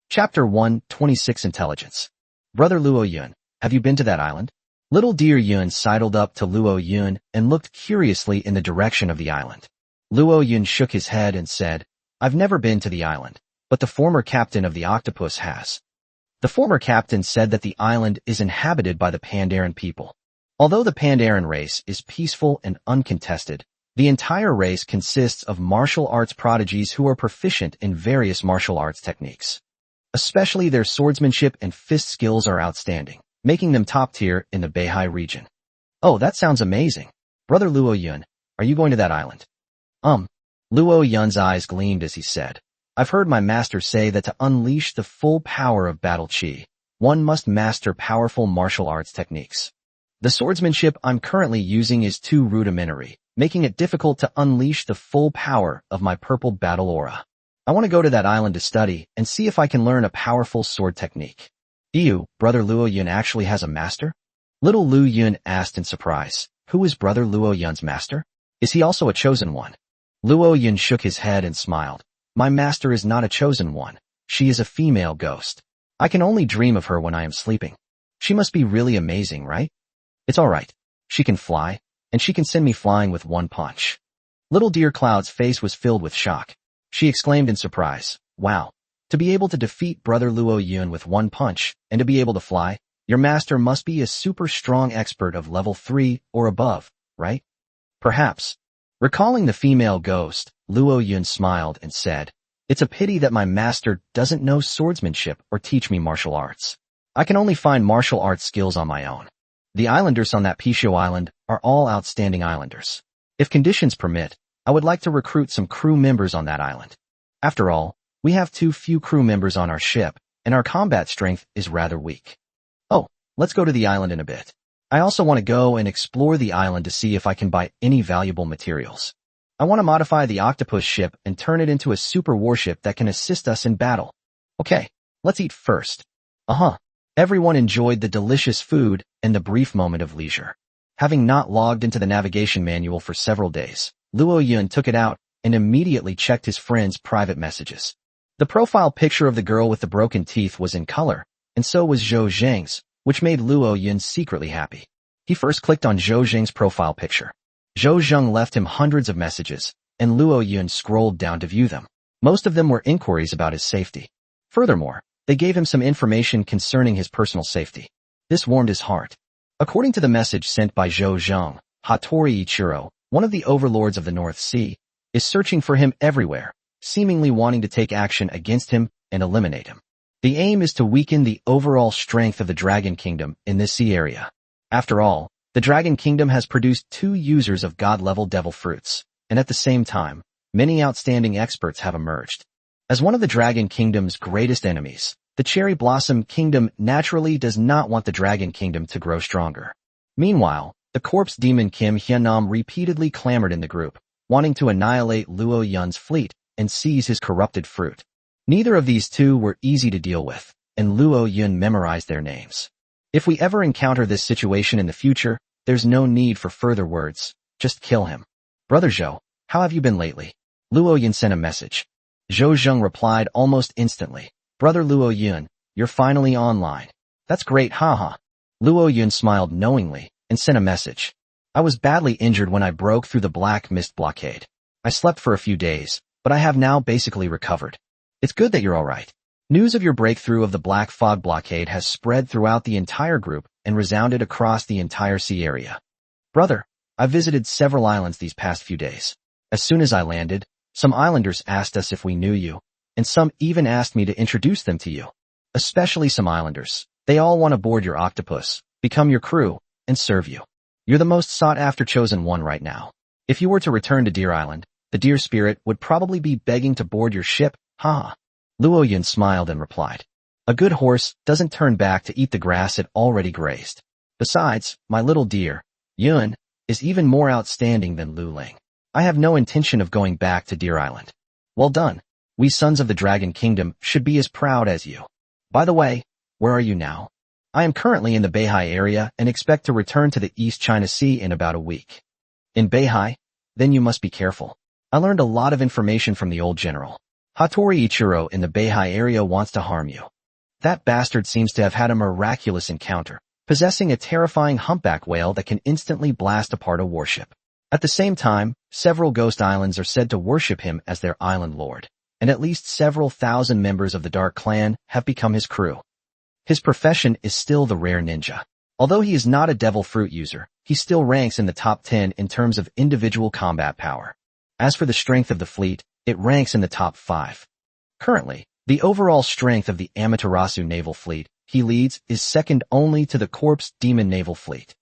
Speaker 1: Chapter 126 Intelligence. Brother Luo Yun, have you been to that island? Little Deer Yun sidled up to Luo Yun and looked curiously in the direction of the island. Luo Yun shook his head and said, "I've never been to the island, but the former captain of the Octopus has." The former captain said that the island is inhabited by the Pandaren people. Although the Pandaren race is peaceful and uncontested, the entire race consists of martial arts prodigies who are proficient in various martial arts techniques. Especially their swordsmanship and fist skills are outstanding, making them top tier in the Beihai region. "Oh, that sounds amazing. Brother Luo Yun, are you going to that island?" Luo Yun's eyes gleamed as he said, "I've heard my master say that to unleash the full power of battle chi, one must master powerful martial arts techniques. The swordsmanship I'm currently using is too rudimentary, making it difficult to unleash the full power of my purple battle aura. I want to go to that island to study and see if I can learn a powerful sword technique." "Ew, Brother Luo Yun actually has a master?" Little Lu Yun asked in surprise. "Who is Brother Luo Yun's master? Is he also a chosen one?" Luo Yun shook his head and smiled. My master is not a chosen one. She is a female ghost. I can only dream of her when I am sleeping. She must be really amazing, right? It's alright. She can fly, and she can send me flying with one punch. Little Deer Cloud's face was filled with shock. She exclaimed in surprise, wow. To be able to defeat Brother Luo Yun with one punch, and to be able to fly, your master must be a super strong expert of level 3 or above, right? Perhaps. Recalling the female ghost, Luo Yun smiled and said, it's a pity that my master doesn't know swordsmanship or teach me martial arts. I can only find martial arts skills on my own. The islanders on that Pisho Island are all outstanding islanders. If conditions permit, I would like to recruit some crew members on that island. After all, we have too few crew members on our ship, and our combat strength is rather weak. Oh, let's go to the island in a bit. I also want to go and explore the island to see if I can buy any valuable materials. I want to modify the Octopus ship and turn it into a super warship that can assist us in battle. Okay, let's eat first. Everyone enjoyed the delicious food and the brief moment of leisure. Having not logged into the navigation manual for several days, Luo Yun took it out and immediately checked his friend's private messages. The profile picture of the girl with the broken teeth was in color, and so was Zhou Zheng's, which made Luo Yun secretly happy. He first clicked on Zhou Zheng's profile picture. Zhou Zheng left him hundreds of messages, and Luo Yun scrolled down to view them. Most of them were inquiries about his safety. Furthermore, they gave him some information concerning his personal safety. This warmed his heart. According to the message sent by Zhou Zheng, Hattori Ichiro, one of the overlords of the North Sea, is searching for him everywhere, seemingly wanting to take action against him and eliminate him. The aim is to weaken the overall strength of the Dragon Kingdom in this sea area. After all, the Dragon Kingdom has produced 2 users of god-level devil fruits, and at the same time, many outstanding experts have emerged. As one of the Dragon Kingdom's greatest enemies, the Cherry Blossom Kingdom naturally does not want the Dragon Kingdom to grow stronger. Meanwhile, the corpse demon Kim Hyunam repeatedly clamored in the group, wanting to annihilate Luo Yun's fleet and seize his corrupted fruit. Neither of these two were easy to deal with, and Luo Yun memorized their names. If we ever encounter this situation in the future, there's no need for further words, just kill him. Brother Zhou, how have you been lately? Luo Yun sent a message. Zhou Zheng replied almost instantly. Brother Luo Yun, you're finally online. That's great, haha. Luo Yun smiled knowingly and sent a message. I was badly injured when I broke through the Black Mist blockade. I slept for a few days, but I have now basically recovered. It's good that you're alright. News of your breakthrough of the Black Fog blockade has spread throughout the entire group and resounded across the entire sea area. Brother, I visited several islands these past few days. As soon as I landed, some islanders asked us if we knew you, and some even asked me to introduce them to you. Especially some islanders. They all want to board your octopus, become your crew, and serve you. You're the most sought-after chosen one right now. If you were to return to Deer Island, the deer spirit would probably be begging to board your ship, haha. Luo Yun smiled and replied. A good horse doesn't turn back to eat the grass it already grazed. Besides, my little dear, Yun, is even more outstanding than Lu Ling. I have no intention of going back to Deer Island. Well done. We sons of the Dragon Kingdom should be as proud as you. By the way, where are you now? I am currently in the Beihai area and expect to return to the East China Sea in about a week. In Beihai? Then you must be careful. I learned a lot of information from the old general. Hattori Ichiro in the Beihai area wants to harm you. That bastard seems to have had a miraculous encounter, possessing a terrifying humpback whale that can instantly blast apart a warship. At the same time, several ghost islands are said to worship him as their island lord, and at least several thousand members of the Dark Clan have become his crew. His profession is still the rare ninja. Although he is not a devil fruit user, he still ranks in the top 10 in terms of individual combat power. As for the strength of the fleet, it ranks in the top 5. Currently, the overall strength of the Amaterasu naval fleet he leads is second only to the Corpse Demon naval fleet.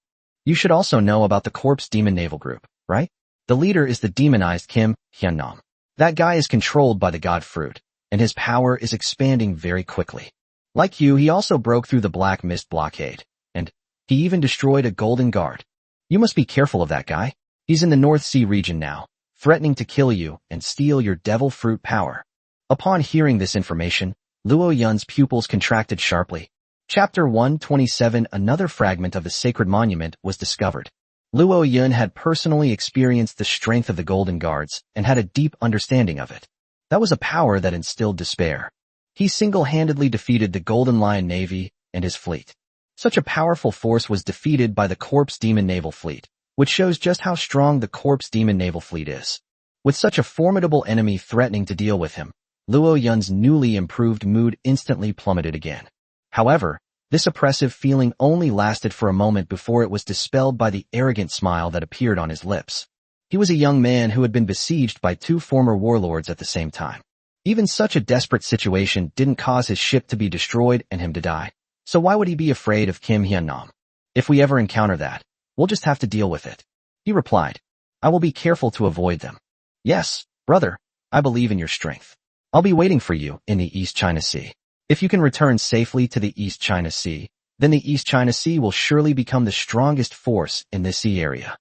Speaker 1: You should also know about the Corpse Demon naval group, right? The leader is the demonized Kim Hyunnam. That guy is controlled by the god fruit, and his power is expanding very quickly. Like you, he also broke through the Black Mist blockade, and he even destroyed a golden guard. You must be careful of that guy. He's in the North Sea region now, threatening to kill you and steal your devil fruit power. Upon hearing this information, Luo Yun's pupils contracted sharply. Chapter 127 Another fragment of the sacred monument was discovered. Luo Yun had personally experienced the strength of the Golden Guards and had a deep understanding of it. That was a power that instilled despair. He single-handedly defeated the Golden Lion Navy and his fleet. Such a powerful force was defeated by the Corpse Demon Naval Fleet, which shows just how strong the Corpse Demon Naval Fleet is. With such a formidable enemy threatening to deal with him, Luo Yun's newly improved mood instantly plummeted again. However, this oppressive feeling only lasted for a moment before it was dispelled by the arrogant smile that appeared on his lips. He was a young man who had been besieged by two former warlords at the same time. Even such a desperate situation didn't cause his ship to be destroyed and him to die. So why would he be afraid of Kim Hyun-nam? If we ever encounter that, we'll just have to deal with it. He replied, I will be careful to avoid them. Yes, brother, I believe in your strength. I'll be waiting for you in the East China Sea. If you can return safely to the East China Sea, then the East China Sea will surely become the strongest force in this sea area.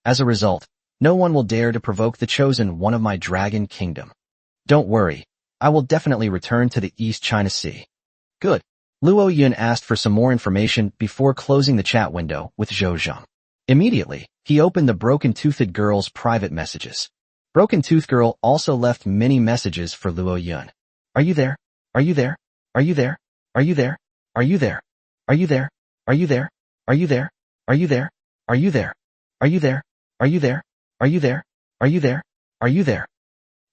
Speaker 1: As a result, no one will dare to provoke the chosen one of my dragon kingdom. Don't worry, I will definitely return to the East China Sea. Good. Luo Yun asked for some more information before closing the chat window with Zhou Zheng. Immediately, he opened the Broken-Toothed Girl's private messages. Broken Tooth Girl also left many messages for Luo Yun. Are you there? Are you there? Are you there? Are you there? Are you there? Are you there? Are you there? Are you there? Are you there? Are you there? Are you there? Are you there? Are you there? Are you there? Are you there?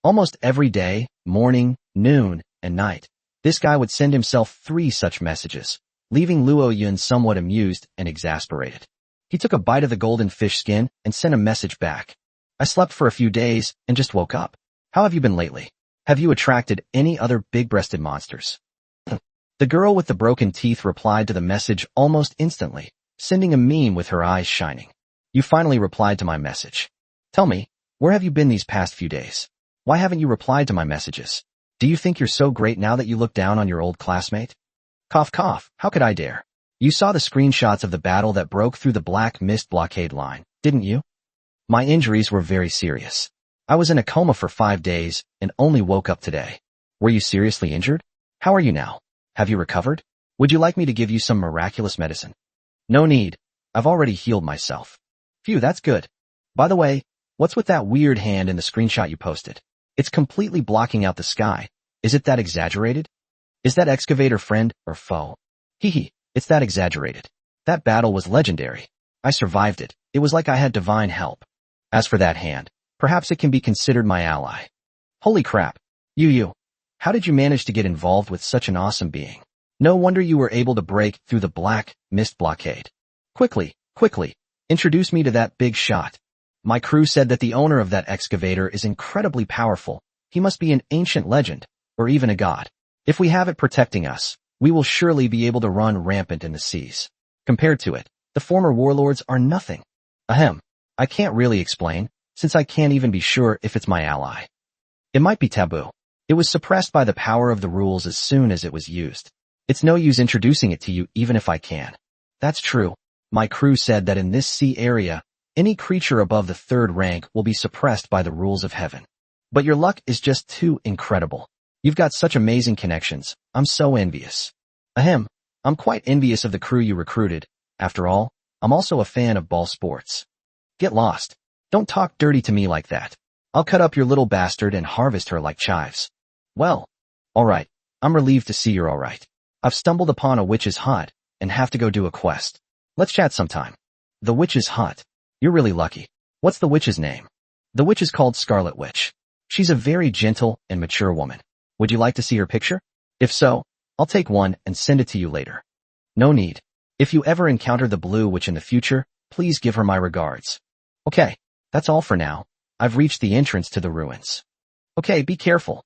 Speaker 1: Almost every day, morning, noon, and night, this guy would send himself 3 such messages, leaving Luo Yun somewhat amused and exasperated. He took a bite of the golden fish skin and sent a message back. I slept for a few days and just woke up. How have you been lately? Have you attracted any other big-breasted monsters? The girl with the broken teeth replied to the message almost instantly, sending a meme with her eyes shining. You finally replied to my message. Tell me, where have you been these past few days? Why haven't you replied to my messages? Do you think you're so great now that you look down on your old classmate? Cough cough, how could I dare? You saw the screenshots of the battle that broke through the Black Mist blockade line, didn't you? My injuries were very serious. I was in a coma for 5 days and only woke up today. Were you seriously injured? How are you now? Have you recovered? Would you like me to give you some miraculous medicine? No need. I've already healed myself. Phew, that's good. By the way, what's with that weird hand in the screenshot you posted? It's completely blocking out the sky. Is it that exaggerated? Is that excavator friend or foe? Hehe, it's that exaggerated. That battle was legendary. I survived it. It was like I had divine help. As for that hand, perhaps it can be considered my ally. Holy crap. You. How did you manage to get involved with such an awesome being? No wonder you were able to break through the Black Mist blockade. Quickly, introduce me to that big shot. My crew said that the owner of that excavator is incredibly powerful. He must be an ancient legend, or even a god. If we have it protecting us, we will surely be able to run rampant in the seas. Compared to it, the former warlords are nothing. Ahem. I can't really explain, since I can't even be sure if it's my ally. It might be taboo. It was suppressed by the power of the rules as soon as it was used. It's no use introducing it to you even if I can. That's true. My crew said that in this sea area, any creature above the 3rd rank will be suppressed by the rules of heaven. But your luck is just too incredible. You've got such amazing connections. I'm so envious. Ahem. I'm quite envious of the crew you recruited. After all, I'm also a fan of ball sports. Get lost. Don't talk dirty to me like that. I'll cut up your little bastard and harvest her like chives. Well, alright. I'm relieved to see you're alright. I've stumbled upon a witch's hut and have to go do a quest. Let's chat sometime. The witch's hut. You're really lucky. What's the witch's name? The witch is called Scarlet Witch. She's a very gentle and mature woman. Would you like to see her picture? If so, I'll take one and send it to you later. No need. If you ever encounter the Blue Witch in the future, please give her my regards. Okay, that's all for now. I've reached the entrance to the ruins. Okay, be careful.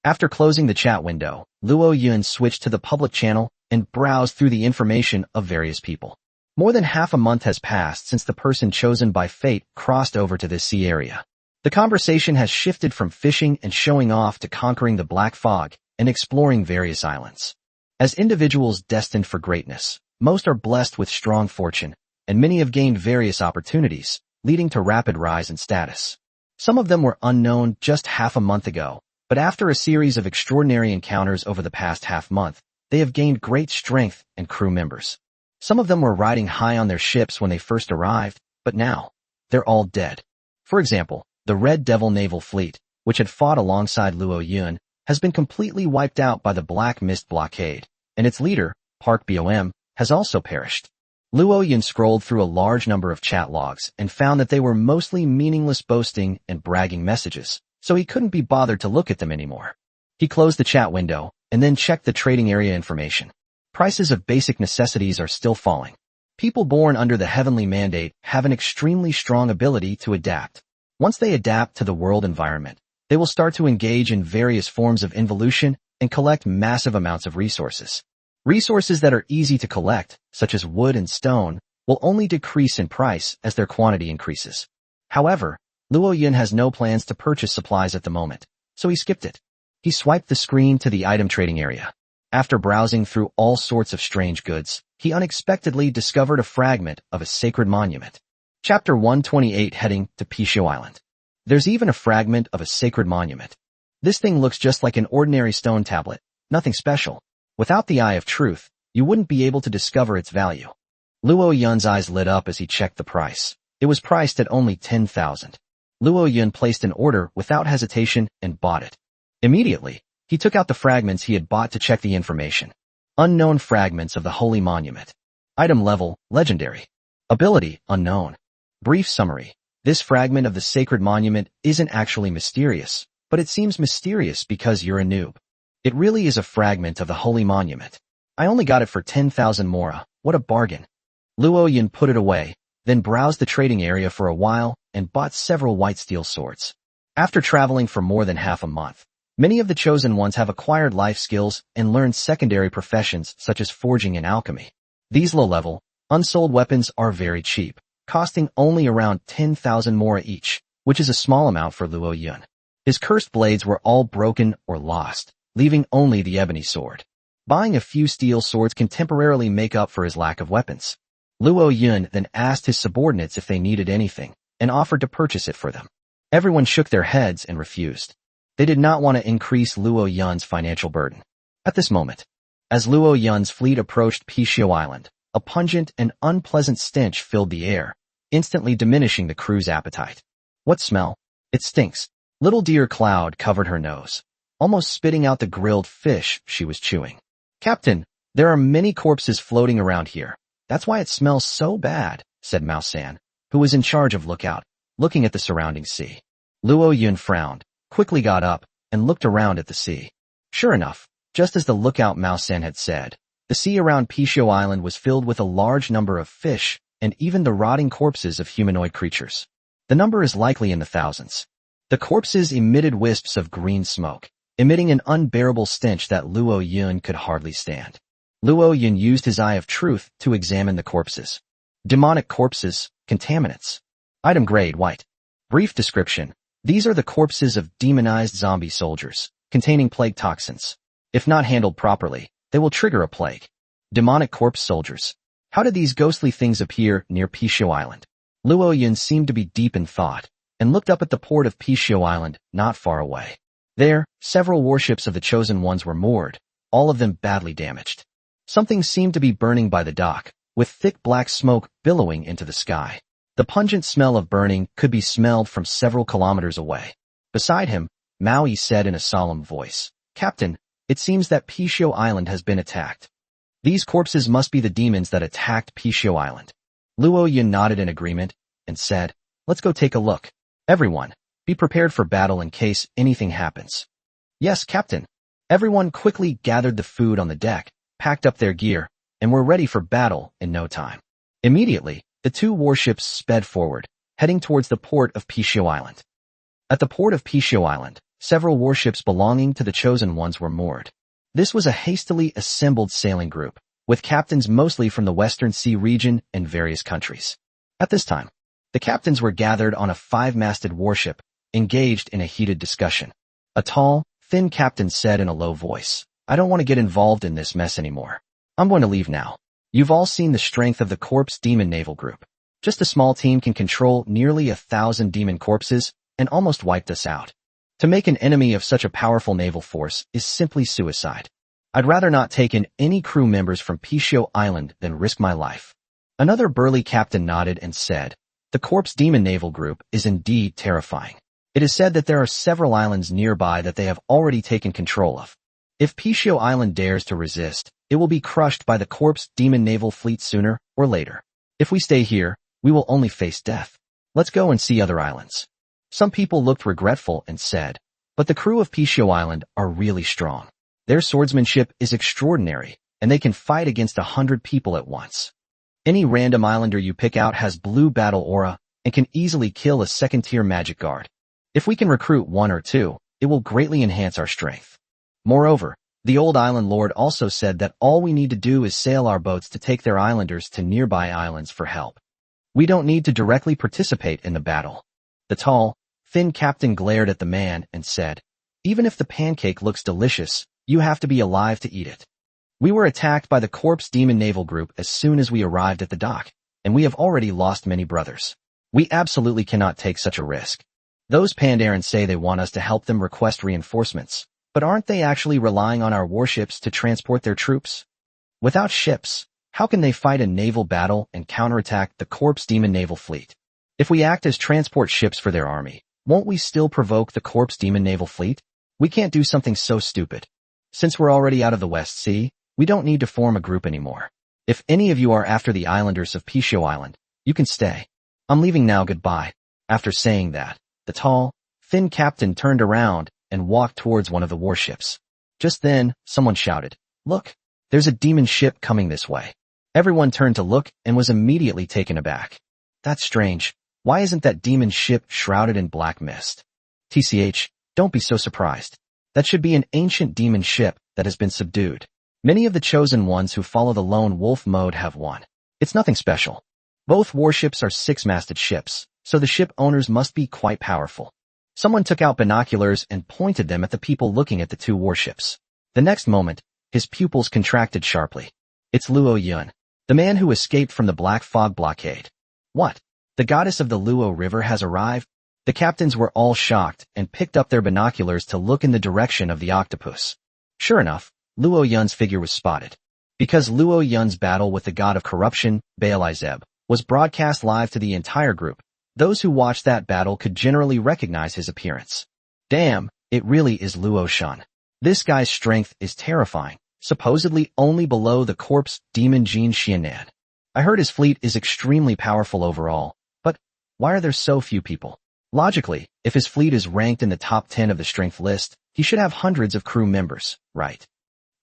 Speaker 1: After closing the chat window, Luo Yun switched to the public channel and browsed through the information of various people. More than half a month has passed since the person chosen by fate crossed over to this sea area. The conversation has shifted from fishing and showing off to conquering the Black Fog and exploring various islands. As individuals destined for greatness, most are blessed with strong fortune, and many have gained various opportunities, leading to rapid rise in status. Some of them were unknown just half a month ago, but after a series of extraordinary encounters over the past half month, they have gained great strength and crew members. Some of them were riding high on their ships when they first arrived, But now, they're all dead. For example, the Red Devil naval fleet, which had fought alongside Luo Yun, has been completely wiped out by the Black Mist blockade, and its leader, Park Bom, has also perished. Luo Yun scrolled through a large number of chat logs and found that they were mostly meaningless boasting and bragging messages, so he couldn't be bothered to look at them anymore. He closed the chat window and then checked the trading area information. Prices of basic necessities are still falling. People born under the heavenly mandate have an extremely strong ability to adapt. Once they adapt to the world environment, they will start to engage in various forms of involution and collect massive amounts of resources. Resources that are easy to collect, such as wood and stone, will only decrease in price as their quantity increases. However, Luo Yun has no plans to purchase supplies at the moment, so he skipped it. He swiped the screen to the item trading area. After browsing through all sorts of strange goods, he unexpectedly discovered a fragment of a sacred monument. Chapter 128 heading to Pisho Island. There's even a fragment of a sacred monument. This thing looks just like an ordinary stone tablet, nothing special. Without the eye of truth, you wouldn't be able to discover its value. Luo Yun's eyes lit up as he checked the price. It was priced at only 10,000. Luo Yun placed an order without hesitation and bought it. Immediately, he took out the fragments he had bought to check the information. Unknown fragments of the holy monument. Item level, legendary. Ability, unknown. Brief summary. This fragment of the sacred monument isn't actually mysterious, but it seems mysterious because you're a noob. It really is a fragment of the holy monument. I only got it for 10,000 mora. What a bargain. Luo Yun put it away, then browsed the trading area for a while and bought several white steel swords. After traveling for more than half a month, many of the chosen ones have acquired life skills and learned secondary professions such as forging and alchemy. These low-level, unsold weapons are very cheap, costing only around 10,000 mora each, which is a small amount for Luo Yun. His cursed blades were all broken or lost, leaving only the ebony sword. Buying a few steel swords can temporarily make up for his lack of weapons. Luo Yun then asked his subordinates if they needed anything, and offered to purchase it for them. Everyone shook their heads and refused. They did not want to increase Luo Yun's financial burden. At this moment, as Luo Yun's fleet approached Pisho Island, a pungent and unpleasant stench filled the air, instantly diminishing the crew's appetite. What smell? It stinks. Little Deer Cloud covered her nose, almost spitting out the grilled fish she was chewing. Captain, there are many corpses floating around here. That's why it smells so bad, said Mao San, who was in charge of lookout, looking at the surrounding sea. Luo Yun frowned, quickly got up, and looked around at the sea. Sure enough, just as the lookout Mao San had said, the sea around Pisho Island was filled with a large number of fish and even the rotting corpses of humanoid creatures. The number is likely in the thousands. The corpses emitted wisps of green smoke, emitting an unbearable stench that Luo Yun could hardly stand. Luo Yun used his eye of truth to examine the corpses. Demonic corpses, contaminants. Item grade white. Brief description. These are the corpses of demonized zombie soldiers, containing plague toxins. If not handled properly, they will trigger a plague. Demonic corpse soldiers. How did these ghostly things appear near Pisho Island? Luo Yun seemed to be deep in thought, and looked up at the port of Pisho Island, not far away. There, several warships of the Chosen Ones were moored, all of them badly damaged. Something seemed to be burning by the dock, with thick black smoke billowing into the sky. The pungent smell of burning could be smelled from several kilometers away. Beside him, Maui said in a solemn voice, Captain, it seems that Pisho Island has been attacked. These corpses must be the demons that attacked Pisho Island. Luo Yun nodded in agreement and said, let's go take a look. Everyone, be prepared for battle in case anything happens. Yes, Captain. Everyone quickly gathered the food on the deck, packed up their gear, and were ready for battle in no time. Immediately, the two warships sped forward, heading towards the port of Pisho Island. At the port of Pisho Island, several warships belonging to the Chosen Ones were moored. This was a hastily assembled sailing group, with captains mostly from the Western Sea region and various countries. At this time, the captains were gathered on a 5-masted warship, engaged in a heated discussion. A tall, thin captain said in a low voice, I don't want to get involved in this mess anymore. I'm going to leave now. You've all seen the strength of the Corpse Demon Naval Group. Just a small team can control nearly 1,000 demon corpses and almost wiped us out. To make an enemy of such a powerful naval force is simply suicide. I'd rather not take in any crew members from Pisho Island than risk my life. Another burly captain nodded and said, The corpse demon naval group is indeed terrifying. It is said that there are several islands nearby that they have already taken control of. If Pishio Island dares to resist, it will be crushed by the corpse demon naval fleet sooner or later. If we stay here, we will only face death. Let's go and see other islands. Some people looked regretful and said, but the crew of Pishio Island are really strong. Their swordsmanship is extraordinary, and they can fight against 100 people at once. Any random islander you pick out has blue battle aura and can easily kill a second-tier magic guard. If we can recruit 1 or 2, it will greatly enhance our strength. Moreover, the old island lord also said that all we need to do is sail our boats to take their islanders to nearby islands for help. We don't need to directly participate in the battle. The tall, thin captain glared at the man and said, even if the pancake looks delicious, you have to be alive to eat it. We were attacked by the corpse demon naval group as soon as we arrived at the dock, and we have already lost many brothers. We absolutely cannot take such a risk. Those Pandaren say they want us to help them request reinforcements, but aren't they actually relying on our warships to transport their troops? Without ships, how can they fight a naval battle and counterattack the corpse demon naval fleet? If we act as transport ships for their army, won't we still provoke the corpse demon naval fleet? We can't do something so stupid. Since we're already out of the West Sea, we don't need to form a group anymore. If any of you are after the islanders of Pishio Island, you can stay. I'm leaving now, goodbye. After saying that, the tall, thin captain turned around and walked towards one of the warships. Just then, someone shouted, look, there's a demon ship coming this way. Everyone turned to look and was immediately taken aback. That's strange. Why isn't that demon ship shrouded in black mist? TCH, don't be so surprised. That should be an ancient demon ship that has been subdued. Many of the chosen ones who follow the lone wolf mode have won. It's nothing special. Both warships are 6-masted ships, so the ship owners must be quite powerful. Someone took out binoculars and pointed them at the people looking at the 2 warships. The next moment, his pupils contracted sharply. It's Luo Yun, the man who escaped from the Black Fog blockade. What? The goddess of the Luo River has arrived? The captains were all shocked and picked up their binoculars to look in the direction of the Octopus. Sure enough, Luo Yun's figure was spotted. Because Luo Yun's battle with the god of corruption, Baal-i-Zeb, was broadcast live to the entire group, those who watched that battle could generally recognize his appearance. Damn, it really is Luo Shun. This guy's strength is terrifying, supposedly only below the corpse demon Jin Xianan. I heard his fleet is extremely powerful overall, but why are there so few people? Logically, if his fleet is ranked in the top 10 of the strength list, he should have hundreds of crew members, right?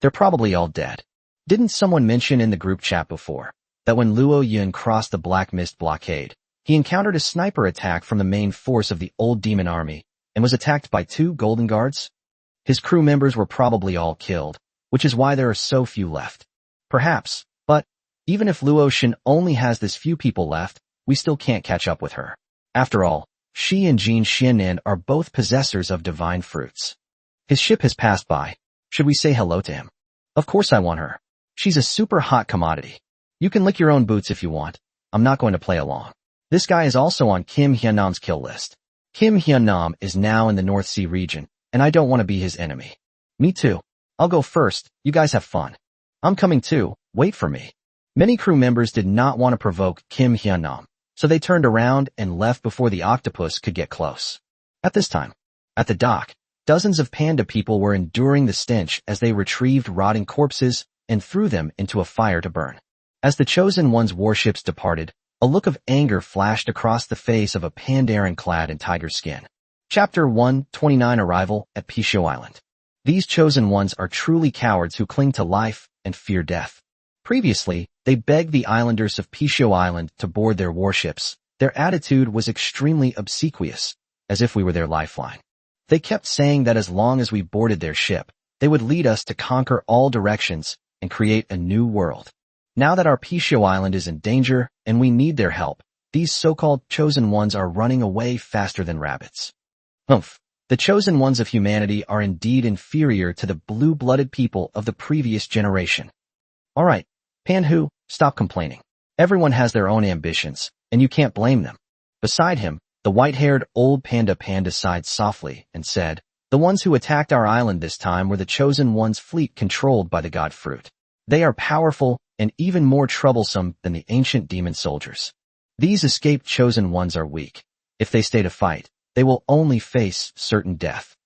Speaker 1: They're probably all dead. Didn't someone mention in the group chat before that when Luo Yun crossed the Black Mist blockade, he encountered a sniper attack from the main force of the old demon army and was attacked by 2 golden guards? His crew members were probably all killed, which is why there are so few left. Perhaps, but even if Luo Shin only has this few people left, we still can't catch up with her. After all, she and Jin Xianan are both possessors of divine fruits. His ship has passed by. Should we say hello to him? Of course I want her. She's a super hot commodity. You can lick your own boots if you want. I'm not going to play along. This guy is also on Kim Hyunnam's kill list. Kim Hyunnam is now in the North Sea region, and I don't want to be his enemy. Me too. I'll go first. You guys have fun. I'm coming too. Wait for me. Many crew members did not want to provoke Kim Hyunnam, so they turned around and left before the Octopus could get close. At this time, at the dock, dozens of panda people were enduring the stench as they retrieved rotting corpses and threw them into a fire to burn. As the Chosen One's warships departed, a look of anger flashed across the face of a Pandaren clad in tiger skin. Chapter 129 Arrival at Pishio Island. These Chosen Ones are truly cowards who cling to life and fear death. Previously, they begged the islanders of Pishio Island to board their warships. Their attitude was extremely obsequious, as if we were their lifeline. They kept saying that as long as we boarded their ship, they would lead us to conquer all directions and create a new world. Now that our Pishio Island is in danger and we need their help, these so-called Chosen Ones are running away faster than rabbits. Humph. The Chosen Ones of humanity are indeed inferior to the blue-blooded people of the previous generation. Alright, Panhu, stop complaining. Everyone has their own ambitions, and you can't blame them. Beside him, the white-haired old panda sighed softly and said, the ones who attacked our island this time were the Chosen One's fleet controlled by the god Fruit. They are powerful and even more troublesome than the ancient demon soldiers. These escaped chosen ones are weak. If they stay to fight, they will only face certain death.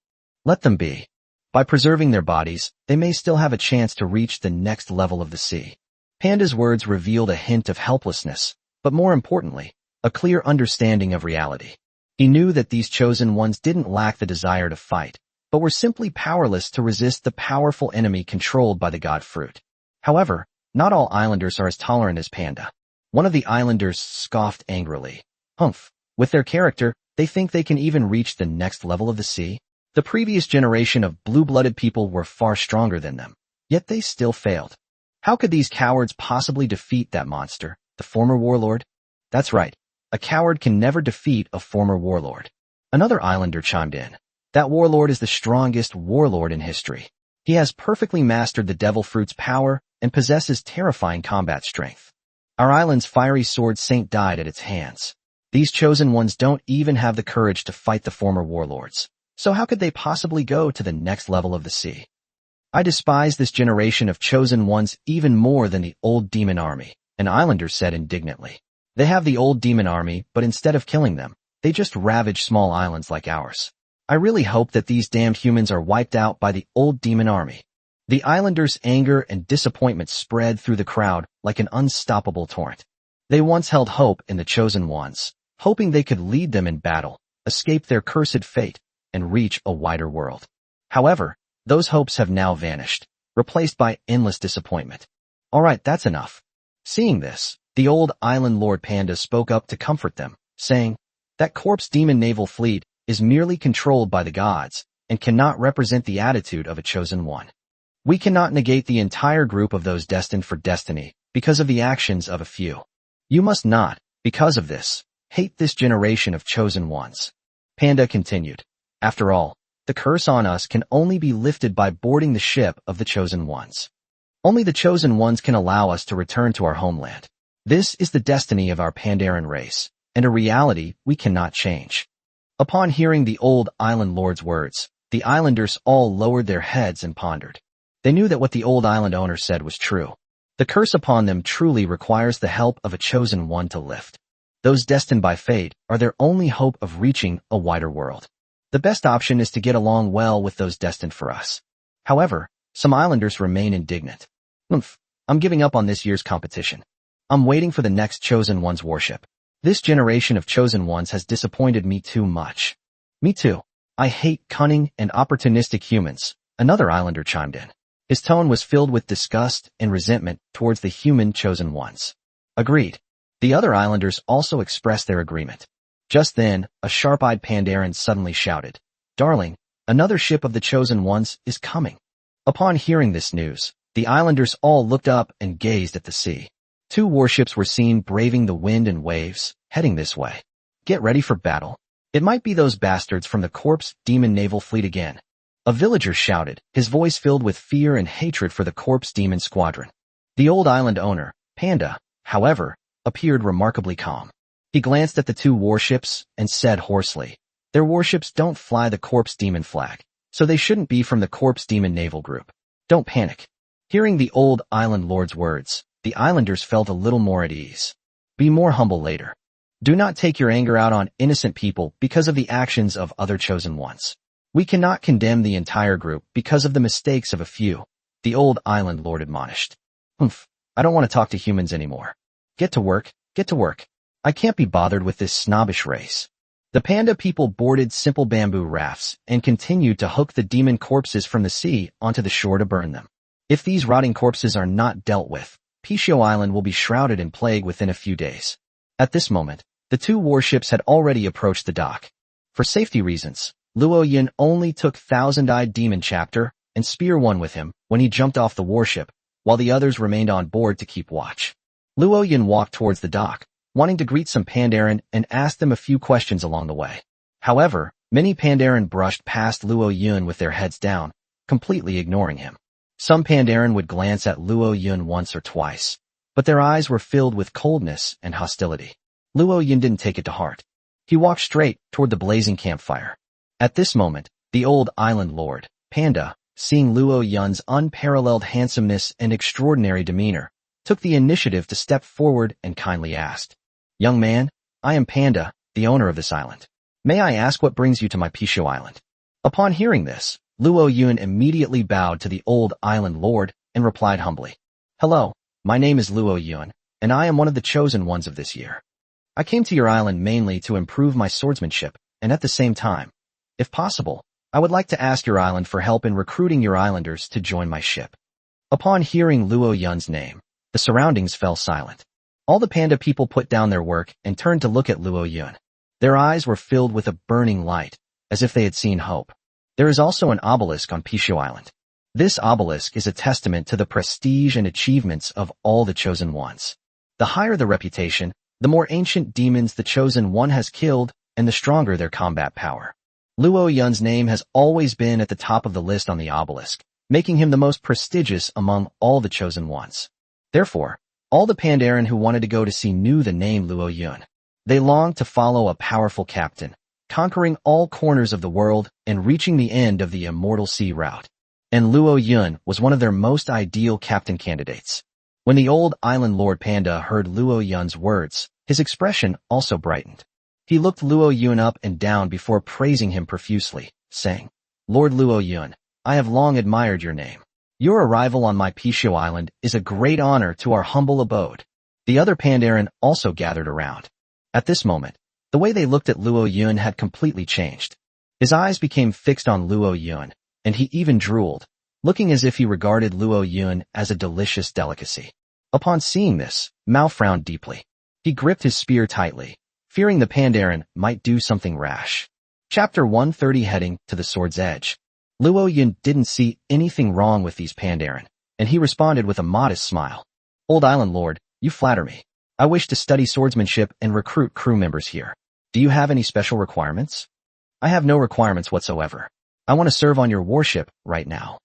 Speaker 1: Let them be. By preserving their bodies, they may still have a chance to reach the next level of the sea. Panda's words revealed a hint of helplessness, but more importantly, a clear understanding of reality. He knew that these chosen ones didn't lack the desire to fight, but were simply powerless to resist the powerful enemy controlled by the god fruit. However, not all islanders are as tolerant as Panda. One of the islanders scoffed angrily. Humph. With their character, they think they can even reach the next level of the sea? The previous generation of blue-blooded people were far stronger than them, yet they still failed. How could these cowards possibly defeat that monster, the former warlord? That's right. A coward can never defeat a former warlord. Another islander chimed in. That warlord is the strongest warlord in history. He has perfectly mastered the devil fruit's power and possesses terrifying combat strength. Our island's fiery sword saint died at its hands. These chosen ones don't even have the courage to fight the former warlords. So how could they possibly go to the next level of the sea? I despise this generation of chosen ones even more than the old demon army, an islander said indignantly. They have the old demon army, but instead of killing them, they just ravage small islands like ours. I really hope that these damned humans are wiped out by the old demon army. The islanders' anger and disappointment spread through the crowd like an unstoppable torrent. They once held hope in the chosen ones, hoping they could lead them in battle, escape their cursed fate, and reach a wider world. However, those hopes have now vanished, replaced by endless disappointment. Alright, that's enough. Seeing this, the old island Lord Panda spoke up to comfort them, saying, that corpse demon naval fleet is merely controlled by the gods and cannot represent the attitude of a chosen one. We cannot negate the entire group of those destined for destiny because of the actions of a few. You must not, because of this, hate this generation of chosen ones. Panda continued. After all, the curse on us can only be lifted by boarding the ship of the chosen ones. Only the chosen ones can allow us to return to our homeland. This is the destiny of our Pandaren race, and a reality we cannot change. Upon hearing the old island lord's words, the islanders all lowered their heads and pondered. They knew that what the old island owner said was true. The curse upon them truly requires the help of a chosen one to lift. Those destined by fate are their only hope of reaching a wider world. The best option is to get along well with those destined for us. However, some islanders remain indignant. I'm giving up on this year's competition. I'm waiting for the next chosen one's warship. This generation of chosen ones has disappointed me too much. Me too. I hate cunning and opportunistic humans, another islander chimed in. His tone was filled with disgust and resentment towards the human chosen ones. Agreed. The other islanders also expressed their agreement. Just then, a sharp-eyed Pandaren suddenly shouted, Darling, another ship of the chosen ones is coming. Upon hearing this news, the islanders all looked up and gazed at the sea. 2 warships were seen braving the wind and waves, heading this way. Get ready for battle. It might be those bastards from the corpse demon naval fleet again. A villager shouted, his voice filled with fear and hatred for the corpse demon squadron. The old island owner, Panda, however, appeared remarkably calm. He glanced at the 2 warships and said hoarsely, their warships don't fly the corpse demon flag, so they shouldn't be from the corpse demon naval group. Don't panic. Hearing the old island lord's words, the islanders felt a little more at ease. Be more humble later. Do not take your anger out on innocent people because of the actions of other chosen ones. We cannot condemn the entire group because of the mistakes of a few, the old island lord admonished. I don't want to talk to humans anymore. Get to work, get to work. I can't be bothered with this snobbish race. The panda people boarded simple bamboo rafts and continued to hook the demon corpses from the sea onto the shore to burn them. If these rotting corpses are not dealt with, Pisho Island will be shrouded in plague within a few days. At this moment, the 2 warships had already approached the dock. For safety reasons, Luo Yin only took Thousand-Eyed Demon Chapter and Spear One with him when he jumped off the warship, while the others remained on board to keep watch. Luo Yin walked towards the dock, wanting to greet some Pandaren and ask them a few questions along the way. However, many Pandaren brushed past Luo Yin with their heads down, completely ignoring him. Some Pandaren would glance at Luo Yin once or twice, but their eyes were filled with coldness and hostility. Luo Yin didn't take it to heart. He walked straight toward the blazing campfire. At this moment, the old island lord, Panda, seeing Luo Yin's unparalleled handsomeness and extraordinary demeanor, took the initiative to step forward and kindly asked, Young man, I am Panda, the owner of this island. May I ask what brings you to my Pisho Island? Upon hearing this, Luo Yun immediately bowed to the old island lord and replied humbly. Hello, my name is Luo Yun, and I am one of the chosen ones of this year. I came to your island mainly to improve my swordsmanship, and at the same time, if possible, I would like to ask your island for help in recruiting your islanders to join my ship. Upon hearing Luo Yun's name, the surroundings fell silent. All the panda people put down their work and turned to look at Luo Yun. Their eyes were filled with a burning light, as if they had seen hope. There is also an obelisk on Pisho Island. This obelisk is a testament to the prestige and achievements of all the chosen ones. The higher the reputation, the more ancient demons the chosen one has killed, and the stronger their combat power. Luo Yun's name has always been at the top of the list on the obelisk, making him the most prestigious among all the chosen ones. Therefore, all the Pandaren who wanted to go to sea knew the name Luo Yun. They longed to follow a powerful captain, conquering all corners of the world and reaching the end of the immortal sea route. And Luo Yun was one of their most ideal captain candidates. When the old island lord Panda heard Luo Yun's words, his expression also brightened. He looked Luo Yun up and down before praising him profusely, saying, Lord Luo Yun, I have long admired your name. Your arrival on my Pisho Island is a great honor to our humble abode. The other Pandaren also gathered around. At this moment, the way they looked at Luo Yun had completely changed. His eyes became fixed on Luo Yun, and he even drooled, looking as if he regarded Luo Yun as a delicious delicacy. Upon seeing this, Mao frowned deeply. He gripped his spear tightly, fearing the Pandaren might do something rash. Chapter 130 Heading to the Sword's Edge. Luo Yun didn't see anything wrong with these Pandaren, and he responded with a modest smile. Old Island Lord, you flatter me. I wish to study swordsmanship and recruit crew members here. Do you have any special requirements? I have no requirements whatsoever. I want to serve on your warship right now.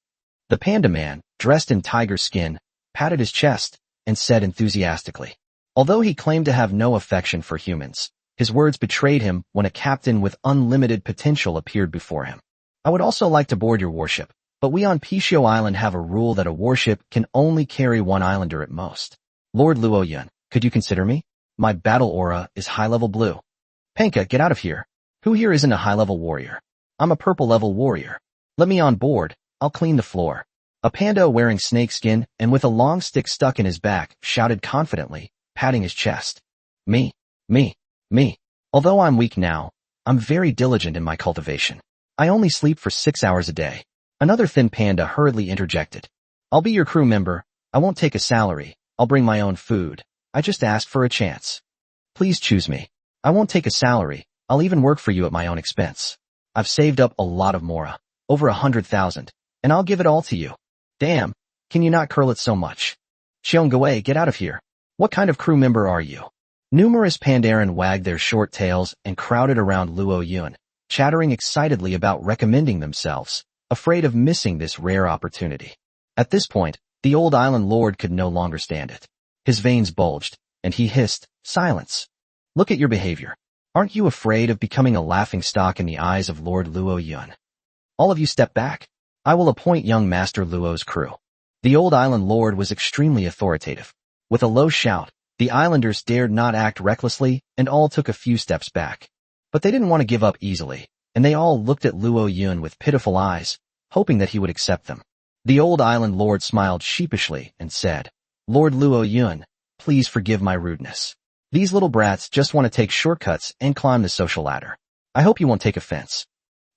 Speaker 1: The panda man, dressed in tiger skin, patted his chest and said enthusiastically. Although he claimed to have no affection for humans, his words betrayed him when a captain with unlimited potential appeared before him. I would also like to board your warship, but we on Pisho Island have a rule that a warship can only carry one islander at most. Lord Luo Yun, could you consider me? My battle aura is high-level blue. Panka, get out of here. Who here isn't a high-level warrior? I'm a purple-level warrior. Let me on board, I'll clean the floor. A panda wearing snakeskin and with a long stick stuck in his back shouted confidently, patting his chest. Me. Although I'm weak now, I'm very diligent in my cultivation. I only sleep for 6 hours a day. Another thin panda hurriedly interjected. I'll be your crew member. I won't take a salary. I'll bring my own food. I just asked for a chance. Please choose me. I won't take a salary. I'll even work for you at my own expense. I've saved up a lot of mora, over 100,000, and I'll give it all to you. Damn, can you not curl it so much? Xiongwei, get out of here. What kind of crew member are you? Numerous Pandaren wagged their short tails and crowded around Luo Yun, chattering excitedly about recommending themselves, afraid of missing this rare opportunity. At this point, the old island lord could no longer stand it. His veins bulged, and he hissed, Silence. Look at your behavior. Aren't you afraid of becoming a laughingstock in the eyes of Lord Luo Yun? All of you step back. I will appoint young Master Luo's crew. The old island lord was extremely authoritative. With a low shout, the islanders dared not act recklessly and all took a few steps back. But they didn't want to give up easily, and they all looked at Luo Yun with pitiful eyes, hoping that he would accept them. The old island lord smiled sheepishly and said, Lord Luo Yun, please forgive my rudeness. These little brats just want to take shortcuts and climb the social ladder. I hope you won't take offense.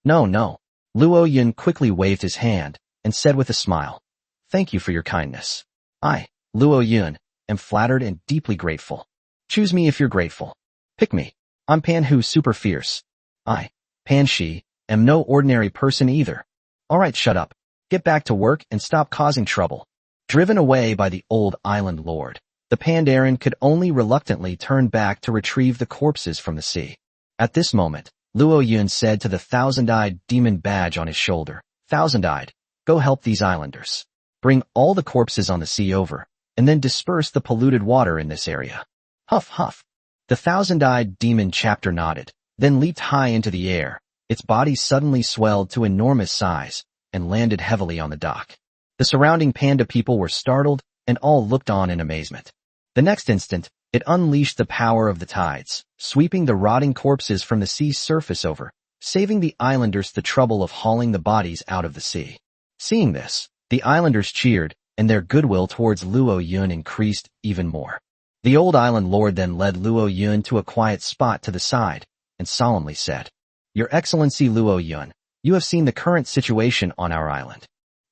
Speaker 1: No. Luo Yun quickly waved his hand and said with a smile, Thank you for your kindness. I, Luo Yun, am flattered and deeply grateful. Choose me if you're grateful. Pick me. I'm Pan Hu super fierce. I, Pan Shi, am no ordinary person either. Alright, shut up. Get back to work and stop causing trouble. Driven away by the old island lord, the Pandaren could only reluctantly turn back to retrieve the corpses from the sea. At this moment, Luo Yun said to the thousand-eyed demon badge on his shoulder, Thousand-eyed, go help these islanders. Bring all the corpses on the sea over, and then disperse the polluted water in this area. Huff, huff. The thousand-eyed demon chapter nodded, then leaped high into the air. Its body suddenly swelled to enormous size and landed heavily on the dock. The surrounding panda people were startled and all looked on in amazement. The next instant, It unleashed the power of the tides, sweeping the rotting corpses from the sea's surface over, saving the islanders the trouble of hauling the bodies out of the sea. Seeing this, the islanders cheered, and their goodwill towards Luo Yun increased even more. The old island lord then led Luo Yun to a quiet spot to the side, and solemnly said, "Your Excellency Luo Yun, you have seen the current situation on our island.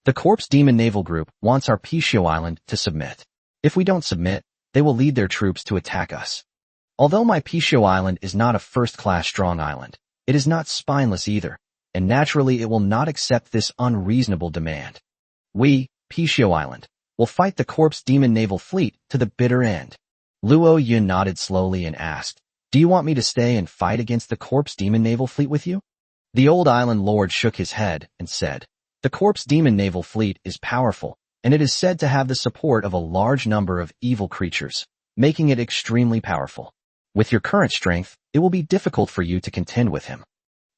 Speaker 1: The Corpse Demon Naval Group wants our Pishio Island to submit. If we don't submit, they will lead their troops to attack us. Although my Pishio Island is not a first-class strong island, it is not spineless either, and naturally it will not accept this unreasonable demand. We, Pishio Island, will fight the Corpse Demon Naval Fleet to the bitter end." Luo Yun nodded slowly and asked, "Do you want me to stay and fight against the Corpse Demon Naval Fleet with you?" The old island lord shook his head and said, "The Corpse Demon Naval Fleet is powerful, and it is said to have the support of a large number of evil creatures, making it extremely powerful. With your current strength, it will be difficult for you to contend with him.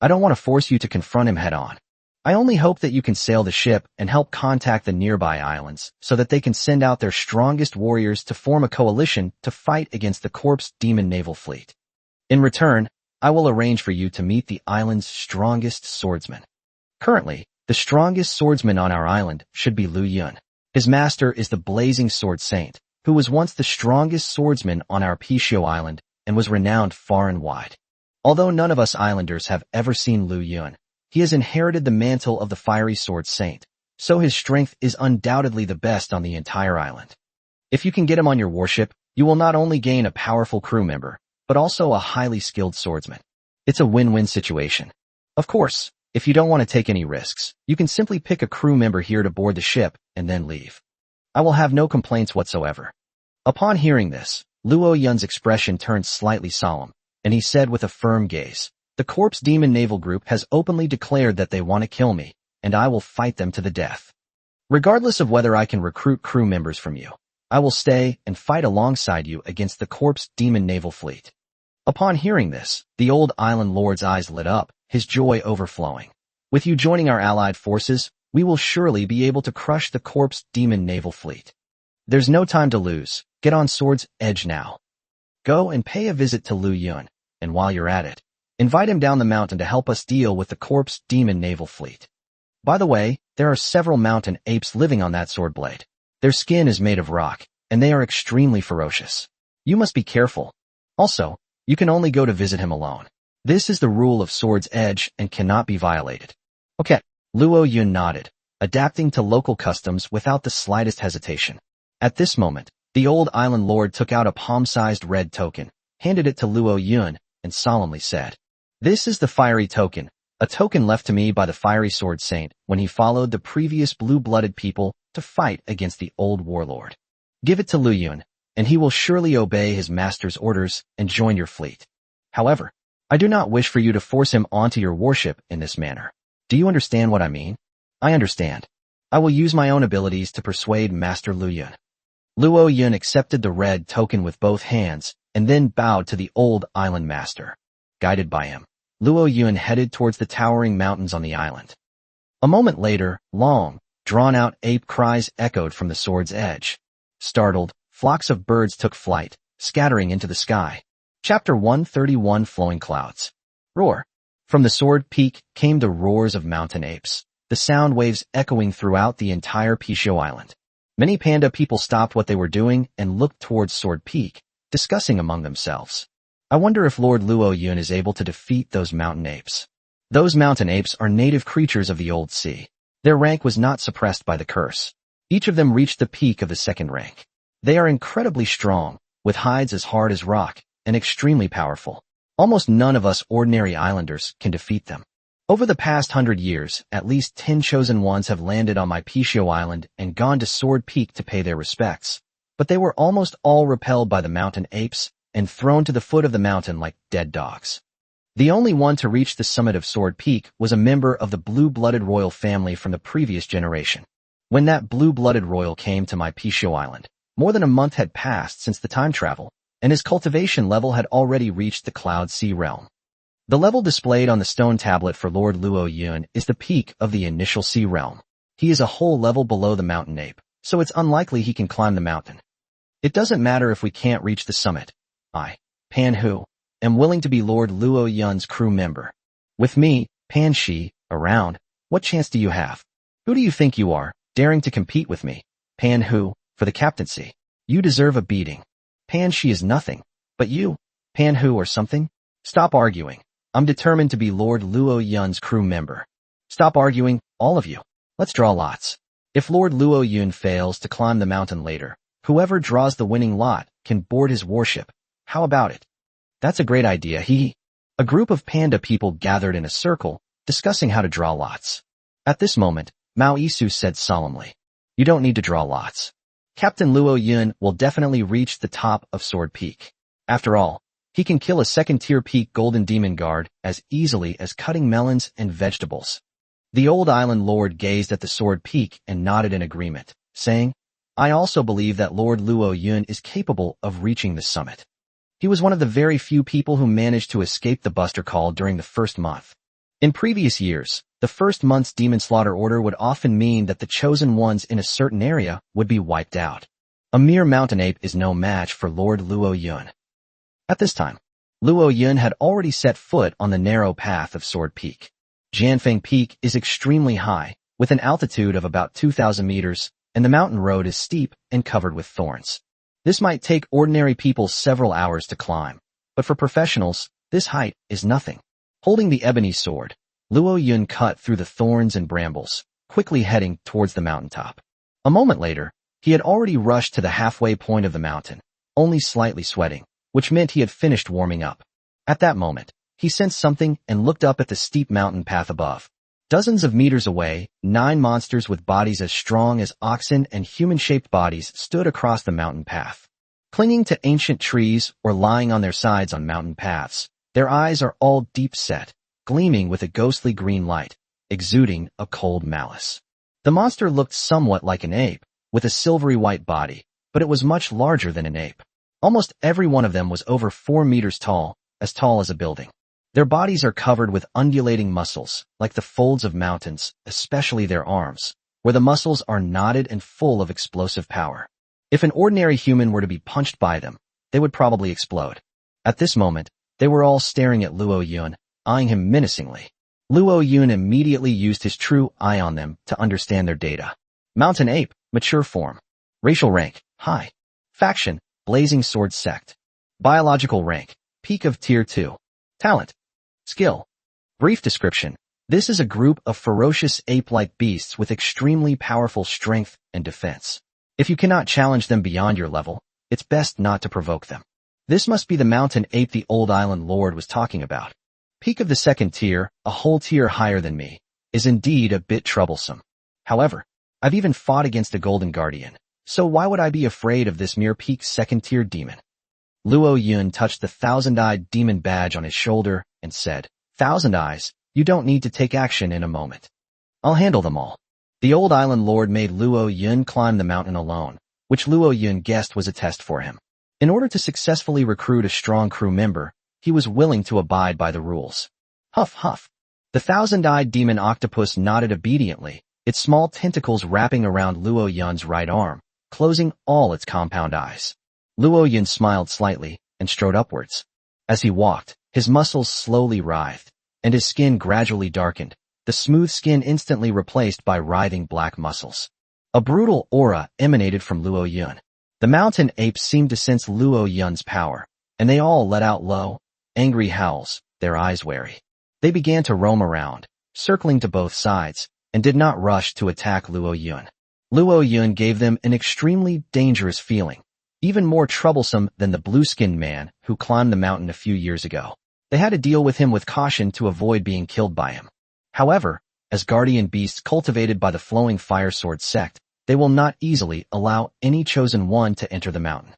Speaker 1: I don't want to force you to confront him head-on. I only hope that you can sail the ship and help contact the nearby islands so that they can send out their strongest warriors to form a coalition to fight against the Corpse Demon Naval Fleet. In return, I will arrange for you to meet the island's strongest swordsman. Currently, the strongest swordsman on our island should be Lu Yun. His master is the Blazing Sword Saint, who was once the strongest swordsman on our Pishio Island and was renowned far and wide. Although none of us islanders have ever seen Lu Yun, he has inherited the mantle of the Fiery Sword Saint, so his strength is undoubtedly the best on the entire island. If you can get him on your warship, you will not only gain a powerful crew member, but also a highly skilled swordsman. It's a win-win situation. Of course, if you don't want to take any risks, you can simply pick a crew member here to board the ship and then leave. I will have no complaints whatsoever." Upon hearing this, Luo Yun's expression turned slightly solemn, and he said with a firm gaze, "The Corpse Demon Naval Group has openly declared that they want to kill me, and I will fight them to the death. Regardless of whether I can recruit crew members from you, I will stay and fight alongside you against the Corpse Demon Naval Fleet." Upon hearing this, the old island lord's eyes lit up, his joy overflowing. "With you joining our allied forces, we will surely be able to crush the Corpse Demon Naval Fleet. There's no time to lose. Get on Sword's Edge now. Go and pay a visit to Lu Yun, and while you're at it, invite him down the mountain to help us deal with the Corpse Demon Naval Fleet. By the way, there are several mountain apes living on that sword blade. Their skin is made of rock, and they are extremely ferocious. You must be careful. Also, you can only go to visit him alone. This is the rule of Sword's Edge and cannot be violated." "Okay." Luo Yun nodded, adapting to local customs without the slightest hesitation. At this moment, the old island lord took out a palm-sized red token, handed it to Luo Yun, and solemnly said, "This is the fiery token, a token left to me by the Fiery Sword Saint when he followed the previous blue-blooded people to fight against the old warlord. Give it to Lu Yun, and he will surely obey his master's orders and join your fleet. However, I do not wish for you to force him onto your warship in this manner. Do you understand what I mean?" "I understand. I will use my own abilities to persuade Master Lu Yun." Luo Yun accepted the red token with both hands and then bowed to the old island master. Guided by him, Luo Yun headed towards the towering mountains on the island. A moment later, long, drawn-out ape cries echoed from the sword's edge. Startled, flocks of birds took flight, scattering into the sky. Chapter 131 Flowing Clouds. Roar. From the sword peak came the roars of mountain apes, the sound waves echoing throughout the entire Pishio Island. Many panda people stopped what they were doing and looked towards Sword Peak, discussing among themselves. "I wonder if Lord Luo Yun is able to defeat those mountain apes." Those mountain apes are native creatures of the old sea. Their rank was not suppressed by the curse. Each of them reached the peak of the second rank. They are incredibly strong, with hides as hard as rock, and extremely powerful. Almost none of us ordinary islanders can defeat them. Over the past 100 years, at least 10 chosen ones have landed on my Pishio Island and gone to Sword Peak to pay their respects, but they were almost all repelled by the mountain apes and thrown to the foot of the mountain like dead dogs. The only one to reach the summit of Sword Peak was a member of the blue-blooded royal family from the previous generation. When that blue-blooded royal came to my Pishio Island, more than a month had passed since the time travel, and his cultivation level had already reached the Cloud Sea realm. The level displayed on the stone tablet for Lord Luo Yun is the peak of the initial sea realm. He is a whole level below the mountain ape, so it's unlikely he can climb the mountain. It doesn't matter if we can't reach the summit. I, Pan Hu, am willing to be Lord Luo Yun's crew member. With me, Pan Shi, around, what chance do you have? Who do you think you are, daring to compete with me? Pan Hu, for the captaincy. You deserve a beating. Pan Shi is nothing. But you, Pan Hu or something? Stop arguing. I'm determined to be Lord Luo Yun's crew member. Stop arguing, all of you. Let's draw lots. If Lord Luo Yun fails to climb the mountain later, whoever draws the winning lot can board his warship. How about it? That's a great idea, hee. A group of panda people gathered in a circle, discussing how to draw lots. At this moment, Mao Isu said solemnly, "You don't need to draw lots. Captain Luo Yun will definitely reach the top of Sword Peak. After all, he can kill a second-tier peak golden demon guard as easily as cutting melons and vegetables." The old island lord gazed at the Sword Peak and nodded in agreement, saying, "I also believe that Lord Luo Yun is capable of reaching the summit." He was one of the very few people who managed to escape the Buster Call during the first month. In previous years, the first month's demon slaughter order would often mean that the chosen ones in a certain area would be wiped out. A mere mountain ape is no match for Lord Luo Yun. At this time, Luo Yun had already set foot on the narrow path of Sword Peak. Jianfeng Peak is extremely high, with an altitude of about 2,000 meters, and the mountain road is steep and covered with thorns. This might take ordinary people several hours to climb, but for professionals, this height is nothing. Holding the ebony sword, Luo Yun cut through the thorns and brambles, quickly heading towards the mountaintop. A moment later, he had already rushed to the halfway point of the mountain, only slightly sweating, which meant he had finished warming up. At that moment, he sensed something and looked up at the steep mountain path above. Dozens of meters away, 9 monsters with bodies as strong as oxen and human-shaped bodies stood across the mountain path. Clinging to ancient trees or lying on their sides on mountain paths, their eyes are all deep-set, gleaming with a ghostly green light, exuding a cold malice. The monster looked somewhat like an ape, with a silvery white body, but it was much larger than an ape. Almost every one of them was over 4 meters tall as a building. Their bodies are covered with undulating muscles, like the folds of mountains, especially their arms, where the muscles are knotted and full of explosive power. If an ordinary human were to be punched by them, they would probably explode. At this moment, they were all staring at Luo Yun, eyeing him menacingly. Luo Yun immediately used his true eye on them to understand their data. Mountain ape, mature form. Racial rank, high. Faction, blazing sword sect. Biological rank, peak of tier 2. Talent. Skill. Brief description. This is a group of ferocious ape-like beasts with extremely powerful strength and defense. If you cannot challenge them beyond your level, it's best not to provoke them. This must be the mountain ape the old island lord was talking about. Peak of the second tier, a whole tier higher than me, is indeed a bit troublesome. However, I've even fought against a golden guardian, so why would I be afraid of this mere peak second-tier demon? Luo Yun touched the thousand-eyed demon badge on his shoulder and said, "Thousand Eyes, you don't need to take action in a moment. I'll handle them all." The old island lord made Luo Yun climb the mountain alone, which Luo Yun guessed was a test for him. In order to successfully recruit a strong crew member, he was willing to abide by the rules. Huff, huff. The thousand-eyed demon octopus nodded obediently, its small tentacles wrapping around Luo Yun's right arm, closing all its compound eyes. Luo Yun smiled slightly and strode upwards. As he walked, his muscles slowly writhed, and his skin gradually darkened, the smooth skin instantly replaced by writhing black muscles. A brutal aura emanated from Luo Yun. The mountain apes seemed to sense Luo Yun's power, and they all let out low, angry howls, their eyes wary. They began to roam around, circling to both sides, and did not rush to attack Luo Yun. Luo Yun gave them an extremely dangerous feeling, even more troublesome than the blue-skinned man who climbed the mountain a few years ago. They had to deal with him with caution to avoid being killed by him. However, as guardian beasts cultivated by the flowing fire sword sect, they will not easily allow any chosen one to enter the mountain.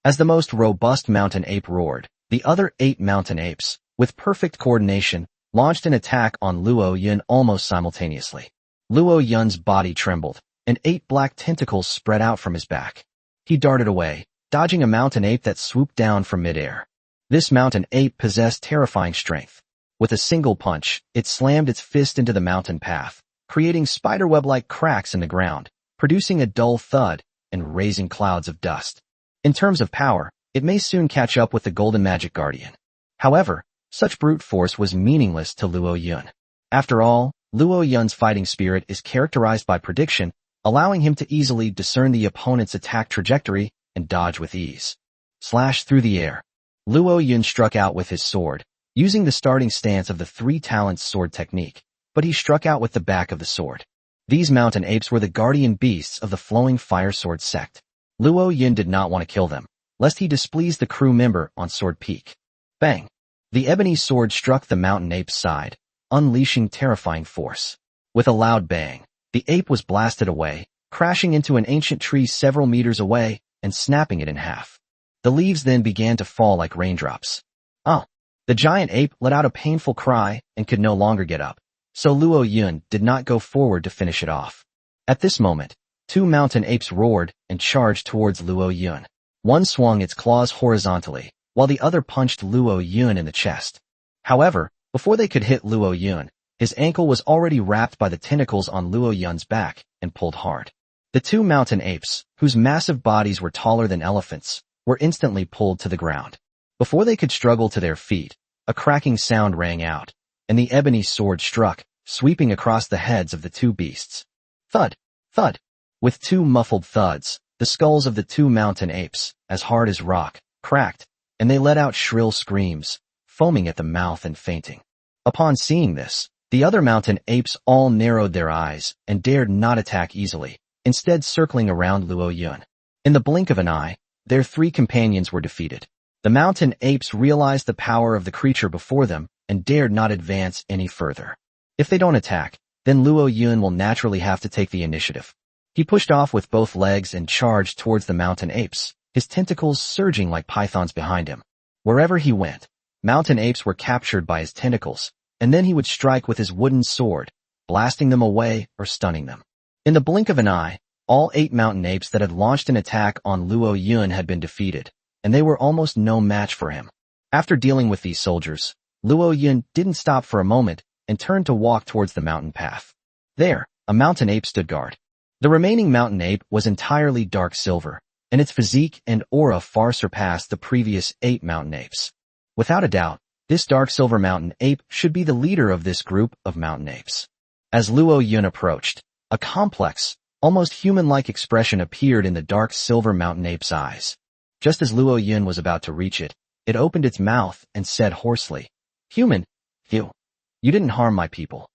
Speaker 1: As the most robust mountain ape roared, the other 8 mountain apes, with perfect coordination, launched an attack on Luo Yun almost simultaneously. Luo Yun's body trembled, and 8 black tentacles spread out from his back. He darted away, dodging a mountain ape that swooped down from midair. This mountain ape possessed terrifying strength. With a single punch, it slammed its fist into the mountain path, creating spiderweb-like cracks in the ground, producing a dull thud, and raising clouds of dust. In terms of power, it may soon catch up with the Golden Magic Guardian. However, such brute force was meaningless to Luo Yun. After all, Luo Yun's fighting spirit is characterized by prediction, allowing him to easily discern the opponent's attack trajectory and dodge with ease. Slash through the air. Luo Yun struck out with his sword, using the starting stance of the three-talent sword technique, but he struck out with the back of the sword. These mountain apes were the guardian beasts of the flowing fire sword sect. Luo Yun did not want to kill them, lest he displease the crew member on sword peak. Bang! The ebony sword struck the mountain ape's side, unleashing terrifying force. With a loud bang, the ape was blasted away, crashing into an ancient tree several meters away and snapping it in half. The leaves then began to fall like raindrops. Oh! The giant ape let out a painful cry and could no longer get up, so Luo Yun did not go forward to finish it off. At this moment, two mountain apes roared and charged towards Luo Yun. One swung its claws horizontally, while the other punched Luo Yun in the chest. However, before they could hit Luo Yun, his ankle was already wrapped by the tentacles on Luo Yun's back and pulled hard. The two mountain apes, whose massive bodies were taller than elephants, were instantly pulled to the ground. Before they could struggle to their feet, a cracking sound rang out, and the ebony sword struck, sweeping across the heads of the two beasts. Thud! Thud! With two muffled thuds, the skulls of the two mountain apes, as hard as rock, cracked, and they let out shrill screams, foaming at the mouth and fainting. Upon seeing this, the other mountain apes all narrowed their eyes and dared not attack easily, instead circling around Luo Yun. In the blink of an eye, their three companions were defeated. The mountain apes realized the power of the creature before them and dared not advance any further. If they don't attack, then Luo Yun will naturally have to take the initiative. He pushed off with both legs and charged towards the mountain apes, his tentacles surging like pythons behind him. Wherever he went, mountain apes were captured by his tentacles, and then he would strike with his wooden sword, blasting them away or stunning them. In the blink of an eye, all 8 mountain apes that had launched an attack on Luo Yun had been defeated, and they were almost no match for him. After dealing with these soldiers, Luo Yun didn't stop for a moment and turned to walk towards the mountain path. There, a mountain ape stood guard. The remaining mountain ape was entirely dark silver, and its physique and aura far surpassed the previous 8 mountain apes. Without a doubt, this dark silver mountain ape should be the leader of this group of mountain apes. As Luo Yun approached, a complex, almost human-like expression appeared in the dark silver mountain ape's eyes. Just as Luo Yun was about to reach it, it opened its mouth and said hoarsely, "Human, you didn't harm my people.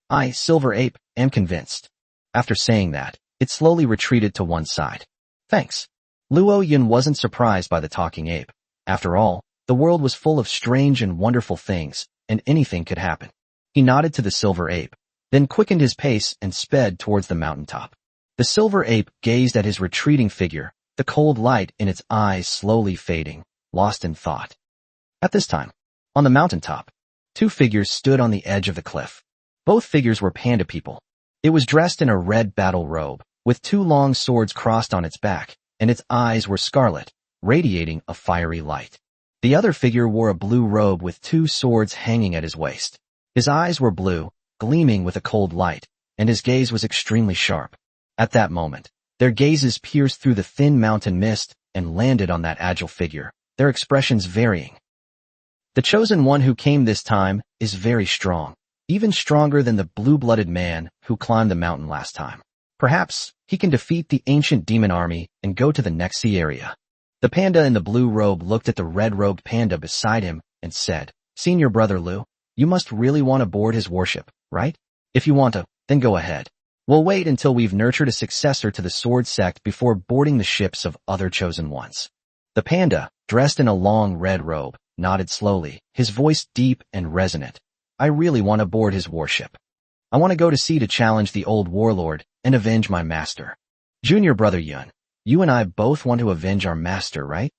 Speaker 1: I, Silver Ape, am convinced." After saying that, it slowly retreated to one side. "Thanks." Luo Yun wasn't surprised by the talking ape. After all, the world was full of strange and wonderful things, and anything could happen. He nodded to the Silver Ape, then quickened his pace and sped towards the mountaintop. The Silver Ape gazed at his retreating figure, the cold light in its eyes slowly fading, lost in thought. At this time, on the mountaintop, 2 figures stood on the edge of the cliff. Both figures were panda people. It was dressed in a red battle robe, with 2 long swords crossed on its back, and its eyes were scarlet, radiating a fiery light. The other figure wore a blue robe with 2 swords hanging at his waist. His eyes were blue, gleaming with a cold light, and his gaze was extremely sharp. At that moment, their gazes pierced through the thin mountain mist and landed on that agile figure, their expressions varying. The chosen one who came this time is very strong, even stronger than the blue-blooded man who climbed the mountain last time. Perhaps he can defeat the ancient demon army and go to the next sea area. The panda in the blue robe looked at the red-robed panda beside him and said, "Senior brother Lu, you must really want to board his warship, right? If you want to, then go ahead. We'll wait until we've nurtured a successor to the sword sect before boarding the ships of other chosen ones." The panda, dressed in a long red robe, nodded slowly, his voice deep and resonant. "I really want to board his warship. I want to go to sea to challenge the old warlord and avenge my master. Junior brother Yun, you and I both want to avenge our master, right?"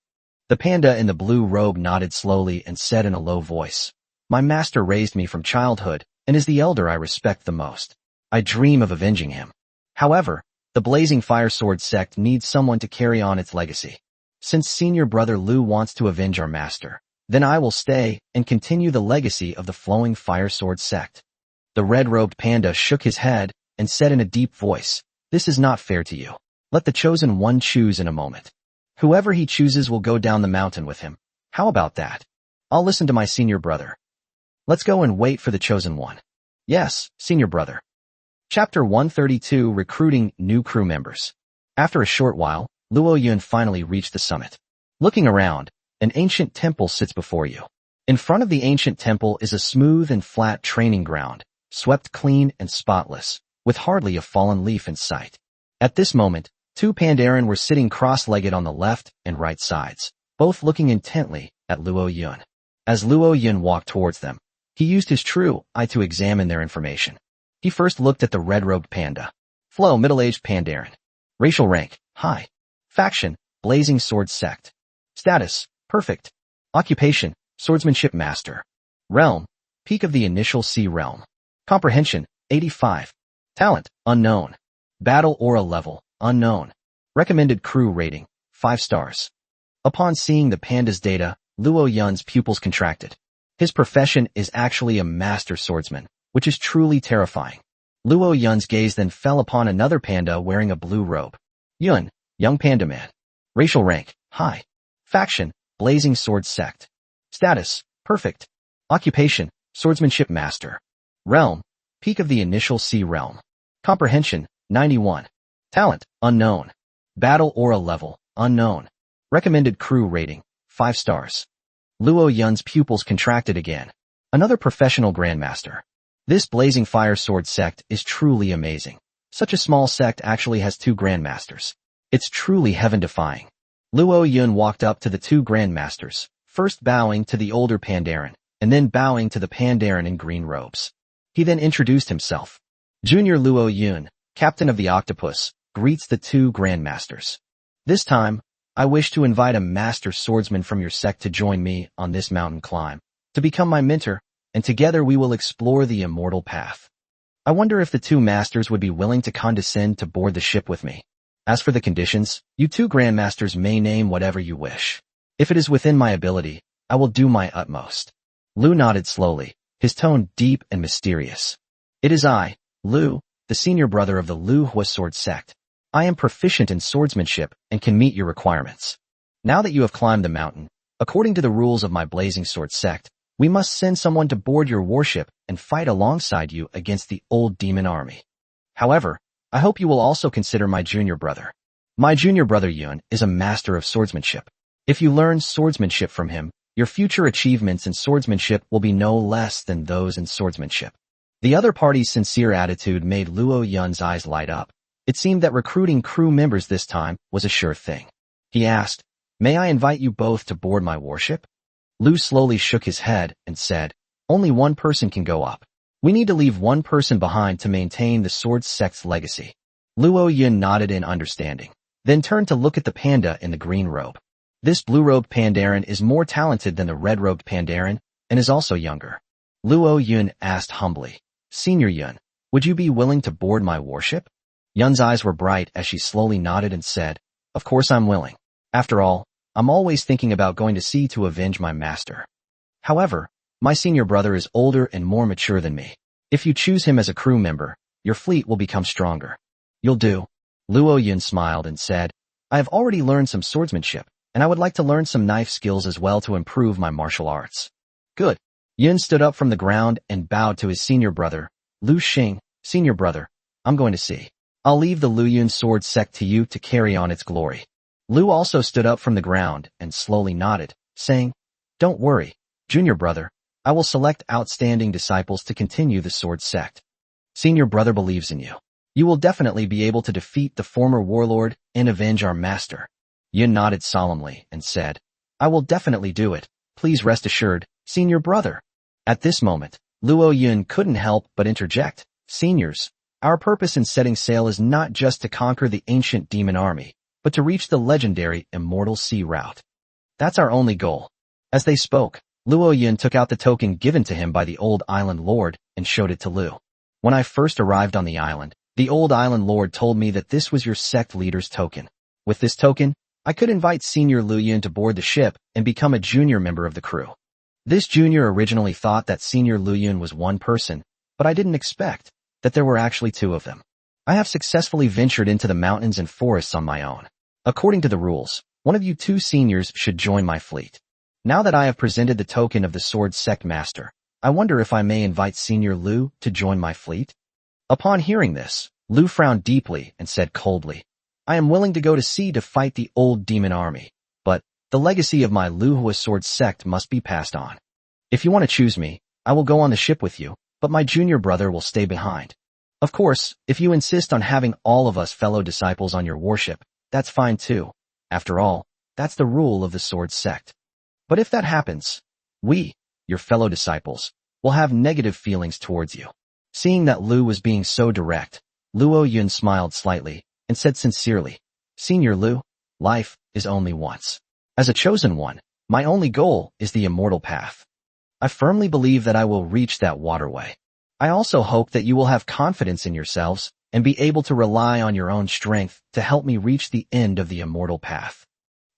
Speaker 1: The panda in the blue robe nodded slowly and said in a low voice, "My master raised me from childhood and is the elder I respect the most. I dream of avenging him. However, the Blazing Fire Sword sect needs someone to carry on its legacy. Since senior brother Lu wants to avenge our master, then I will stay and continue the legacy of the Flowing Fire Sword sect." The red-robed panda shook his head and said in a deep voice, "This is not fair to you. Let the chosen one choose in a moment. Whoever he chooses will go down the mountain with him. How about that? I'll listen to my senior brother. Let's go and wait for the chosen one. Yes, senior brother. Chapter 132, Recruiting New Crew Members. After a short while, Luo Yun finally reached the summit. Looking around, an ancient temple sits before you. In front of the ancient temple is a smooth and flat training ground, swept clean and spotless, with hardly a fallen leaf in sight. At this moment, two Pandaren were sitting cross-legged on the left and right sides, both looking intently at Luo Yun. As Luo Yun walked towards them, he used his true eye to examine their information. He first looked at the red-robed panda. Flow, middle-aged Pandaren. Racial rank, high. Faction, blazing sword sect. Status, perfect. Occupation, swordsmanship master. Realm, peak of the initial sea realm. Comprehension, 85. Talent, unknown. Battle aura level, unknown. Recommended crew rating, 5 stars. Upon seeing the panda's data, Luo Yun's pupils contracted. His profession is actually a master swordsman, which is truly terrifying. Luo Yun's gaze then fell upon another panda wearing a blue robe. Yun, young panda man. Racial rank, high. Faction, blazing sword sect. Status, perfect. Occupation, swordsmanship master. Realm, peak of the initial sea realm. Comprehension, 91. Talent, unknown. Battle aura level, unknown. Recommended crew rating, 5 stars. Luo Yun's pupils contracted again. Another professional grandmaster. This blazing fire sword sect is truly amazing. Such a small sect actually has 2 grandmasters. It's truly heaven-defying. Luo Yun walked up to the 2 grandmasters, first bowing to the older Pandaren, and then bowing to the Pandaren in green robes. He then introduced himself. Junior Luo Yun, captain of the Octopus, greets the 2 grandmasters. This time, I wish to invite a master swordsman from your sect to join me on this mountain climb, to become my mentor, and together we will explore the immortal path. I wonder if the 2 masters would be willing to condescend to board the ship with me. As for the conditions, you 2 grandmasters may name whatever you wish. If it is within my ability, I will do my utmost. Lu nodded slowly, his tone deep and mysterious. It is I, Lu, the senior brother of the Lu Hua sword sect. I am proficient in swordsmanship and can meet your requirements. Now that you have climbed the mountain, according to the rules of my blazing sword sect, we must send someone to board your warship and fight alongside you against the old demon army. However, I hope you will also consider my junior brother. My junior brother Yun is a master of swordsmanship. If you learn swordsmanship from him, your future achievements in swordsmanship will be no less than those in swordsmanship. The other party's sincere attitude made Luo Yun's eyes light up. It seemed that recruiting crew members this time was a sure thing. He asked, "May I invite you both to board my warship?" Lu slowly shook his head and said, "Only one person can go up. We need to leave one person behind to maintain the sword sect's legacy." Luo Yun nodded in understanding, then turned to look at the panda in the green robe. This blue-robed Pandaren is more talented than the red-robed Pandaren and is also younger. Luo Yun asked humbly, "Senior Yun, would you be willing to board my warship?" Yun's eyes were bright as she slowly nodded and said, "Of course I'm willing. After all, I'm always thinking about going to sea to avenge my master. However, my senior brother is older and more mature than me. If you choose him as a crew member, your fleet will become stronger." "You'll do." Luo Yun smiled and said, "I have already learned some swordsmanship, and I would like to learn some knife skills as well to improve my martial arts." "Good." Yun stood up from the ground and bowed to his senior brother, Lu Xing. "Senior brother, I'm going to sea. I'll leave the Lu Yun sword sect to you to carry on its glory." Lu also stood up from the ground and slowly nodded, saying, "Don't worry, junior brother, I will select outstanding disciples to continue the sword sect. Senior brother believes in you. You will definitely be able to defeat the former warlord and avenge our master." Yun nodded solemnly and said, "I will definitely do it. Please rest assured, senior brother." At this moment, Luo Yun couldn't help but interject, "Seniors, our purpose in setting sail is not just to conquer the ancient demon army, but to reach the legendary immortal sea route. That's our only goal." As they spoke, Luo Yun took out the token given to him by the old island lord and showed it to Lu. "When I first arrived on the island, the old island lord told me that this was your sect leader's token. With this token, I could invite senior Lu Yun to board the ship and become a junior member of the crew." This junior originally thought that senior Lu Yun was one person, but I didn't expect that there were actually 2 of them. I have successfully ventured into the mountains and forests on my own. According to the rules, one of you two seniors should join my fleet. Now that I have presented the token of the sword sect master, I wonder if I may invite Senior Lu to join my fleet? Upon hearing this, Lu frowned deeply and said coldly, I am willing to go to sea to fight the old demon army, but the legacy of my Luhua sword sect must be passed on. If you want to choose me, I will go on the ship with you, but my junior brother will stay behind. Of course, if you insist on having all of us fellow disciples on your warship, that's fine too. After all, that's the rule of the sword sect. But if that happens, we, your fellow disciples, will have negative feelings towards you. Seeing that Lu was being so direct, Luo Yun smiled slightly and said sincerely, Senior Lu, life is only once. As a chosen one, my only goal is the immortal path. I firmly believe that I will reach that waterway. I also hope that you will have confidence in yourselves and be able to rely on your own strength to help me reach the end of the immortal path.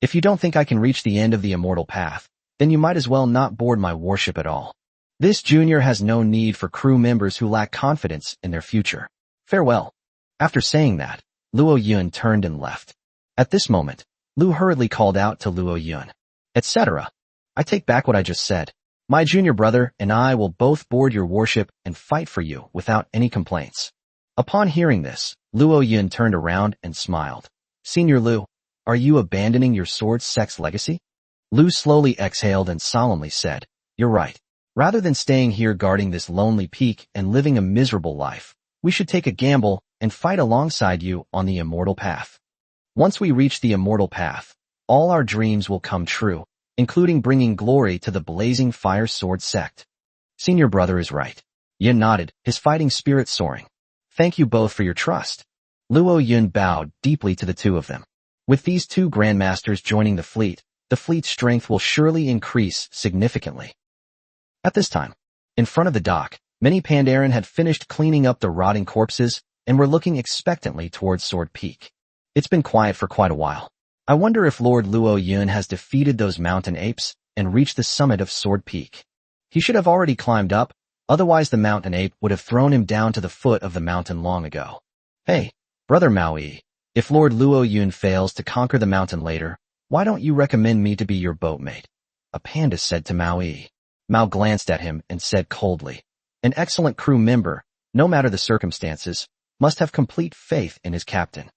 Speaker 1: If you don't think I can reach the end of the immortal path, then you might as well not board my warship at all. This junior has no need for crew members who lack confidence in their future. Farewell. After saying that, Luo Yun turned and left. At this moment, Lu hurriedly called out to Luo Yun, etc. I take back what I just said. My junior brother and I will both board your warship and fight for you without any complaints. Upon hearing this, Luo Yun turned around and smiled. Senior Lu, are you abandoning your sword sect's legacy? Lu slowly exhaled and solemnly said, You're right. Rather than staying here guarding this lonely peak and living a miserable life, we should take a gamble and fight alongside you on the immortal path. Once we reach the immortal path, all our dreams will come true, including bringing glory to the blazing fire sword sect. Senior brother is right. Yin nodded, his fighting spirit soaring. Thank you both for your trust. Luo Yun bowed deeply to the two of them. With these two grandmasters joining the fleet's strength will surely increase significantly. At this time, in front of the dock, many Pandaren had finished cleaning up the rotting corpses and were looking expectantly towards Sword Peak. It's been quiet for quite a while. I wonder if Lord Luo Yun has defeated those mountain apes and reached the summit of Sword Peak. He should have already climbed up, otherwise the mountain ape would have thrown him down to the foot of the mountain long ago. Hey, Brother Maui, if Lord Luo Yun fails to conquer the mountain later, why don't you recommend me to be your boatmate? A panda said to Maui. Mao glanced at him and said coldly, An excellent crew member, no matter the circumstances, must have complete faith in his captain.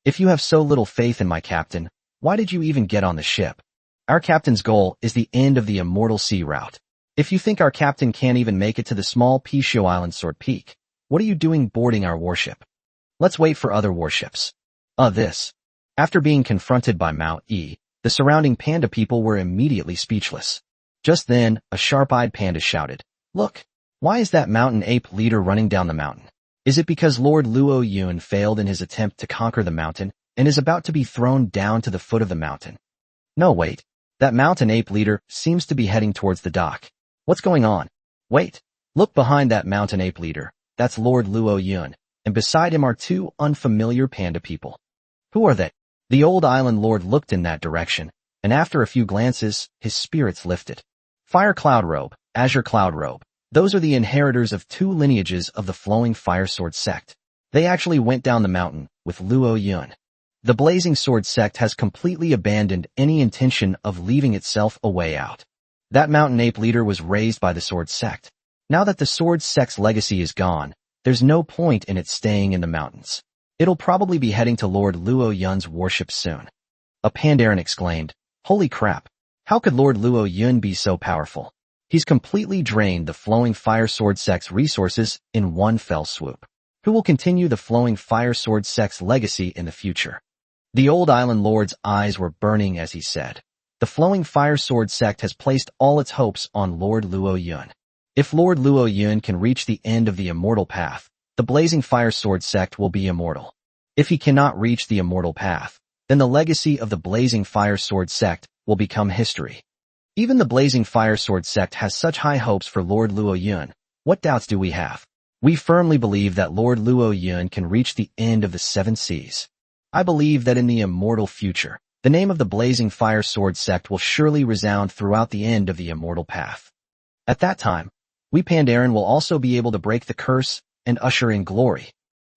Speaker 1: If you have so little faith in my captain, why did you even get on the ship? Our captain's goal is the end of the immortal sea route. If you think our captain can't even make it to the small Pishio Island Sword Peak, what are you doing boarding our warship? Let's wait for other warships. After being confronted by Mao Yi, the surrounding panda people were immediately speechless. Just then, a sharp-eyed panda shouted, Look, why is that mountain ape leader running down the mountain? Is it because Lord Luo Yun failed in his attempt to conquer the mountain and is about to be thrown down to the foot of the mountain? No, wait. That mountain ape leader seems to be heading towards the dock. What's going on? Wait. Look behind that mountain ape leader. That's Lord Luo Yun, and beside him are two unfamiliar panda people. Who are they? The old island lord looked in that direction, and after a few glances, his spirits lifted. Fire Cloud Robe, Azure Cloud Robe. Those are the inheritors of two lineages of the flowing fire sword sect. They actually went down the mountain with Luo Yun. The blazing sword sect has completely abandoned any intention of leaving itself a way out. That mountain ape leader was raised by the sword sect. Now that the sword sect's legacy is gone, there's no point in it staying in the mountains. It'll probably be heading to Lord Luo Yun's warship soon. A Pandaren exclaimed, Holy crap! How could Lord Luo Yun be so powerful? He's completely drained the flowing fire sword sect's resources in one fell swoop. Who will continue the flowing fire sword sect's legacy in the future? The old island lord's eyes were burning as he said, The flowing fire sword sect has placed all its hopes on Lord Luo Yun. If Lord Luo Yun can reach the end of the immortal path, the blazing fire sword sect will be immortal. If he cannot reach the immortal path, then the legacy of the blazing fire sword sect will become history. Even the blazing fire sword sect has such high hopes for Lord Luo Yun. What doubts do we have? We firmly believe that Lord Luo Yun can reach the end of the seven seas. I believe that in the immortal future, the name of the blazing fire sword sect will surely resound throughout the end of the immortal path. At that time, we Pandaren will also be able to break the curse and usher in glory.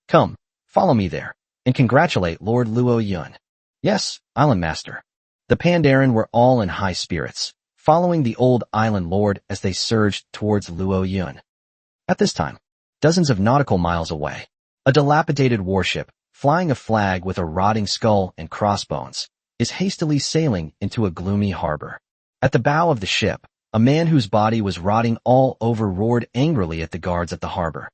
Speaker 1: Come, Follow me there, and congratulate Lord Luo Yun. Yes, Island Master. The Pandaren were all in high spirits, following the old island lord as they surged towards Luo Yun. At this time, dozens of nautical miles away, a dilapidated warship, flying a flag with a rotting skull and crossbones, is hastily sailing into a gloomy harbor. At the bow of the ship, a man whose body was rotting all over roared angrily at the guards at the harbor.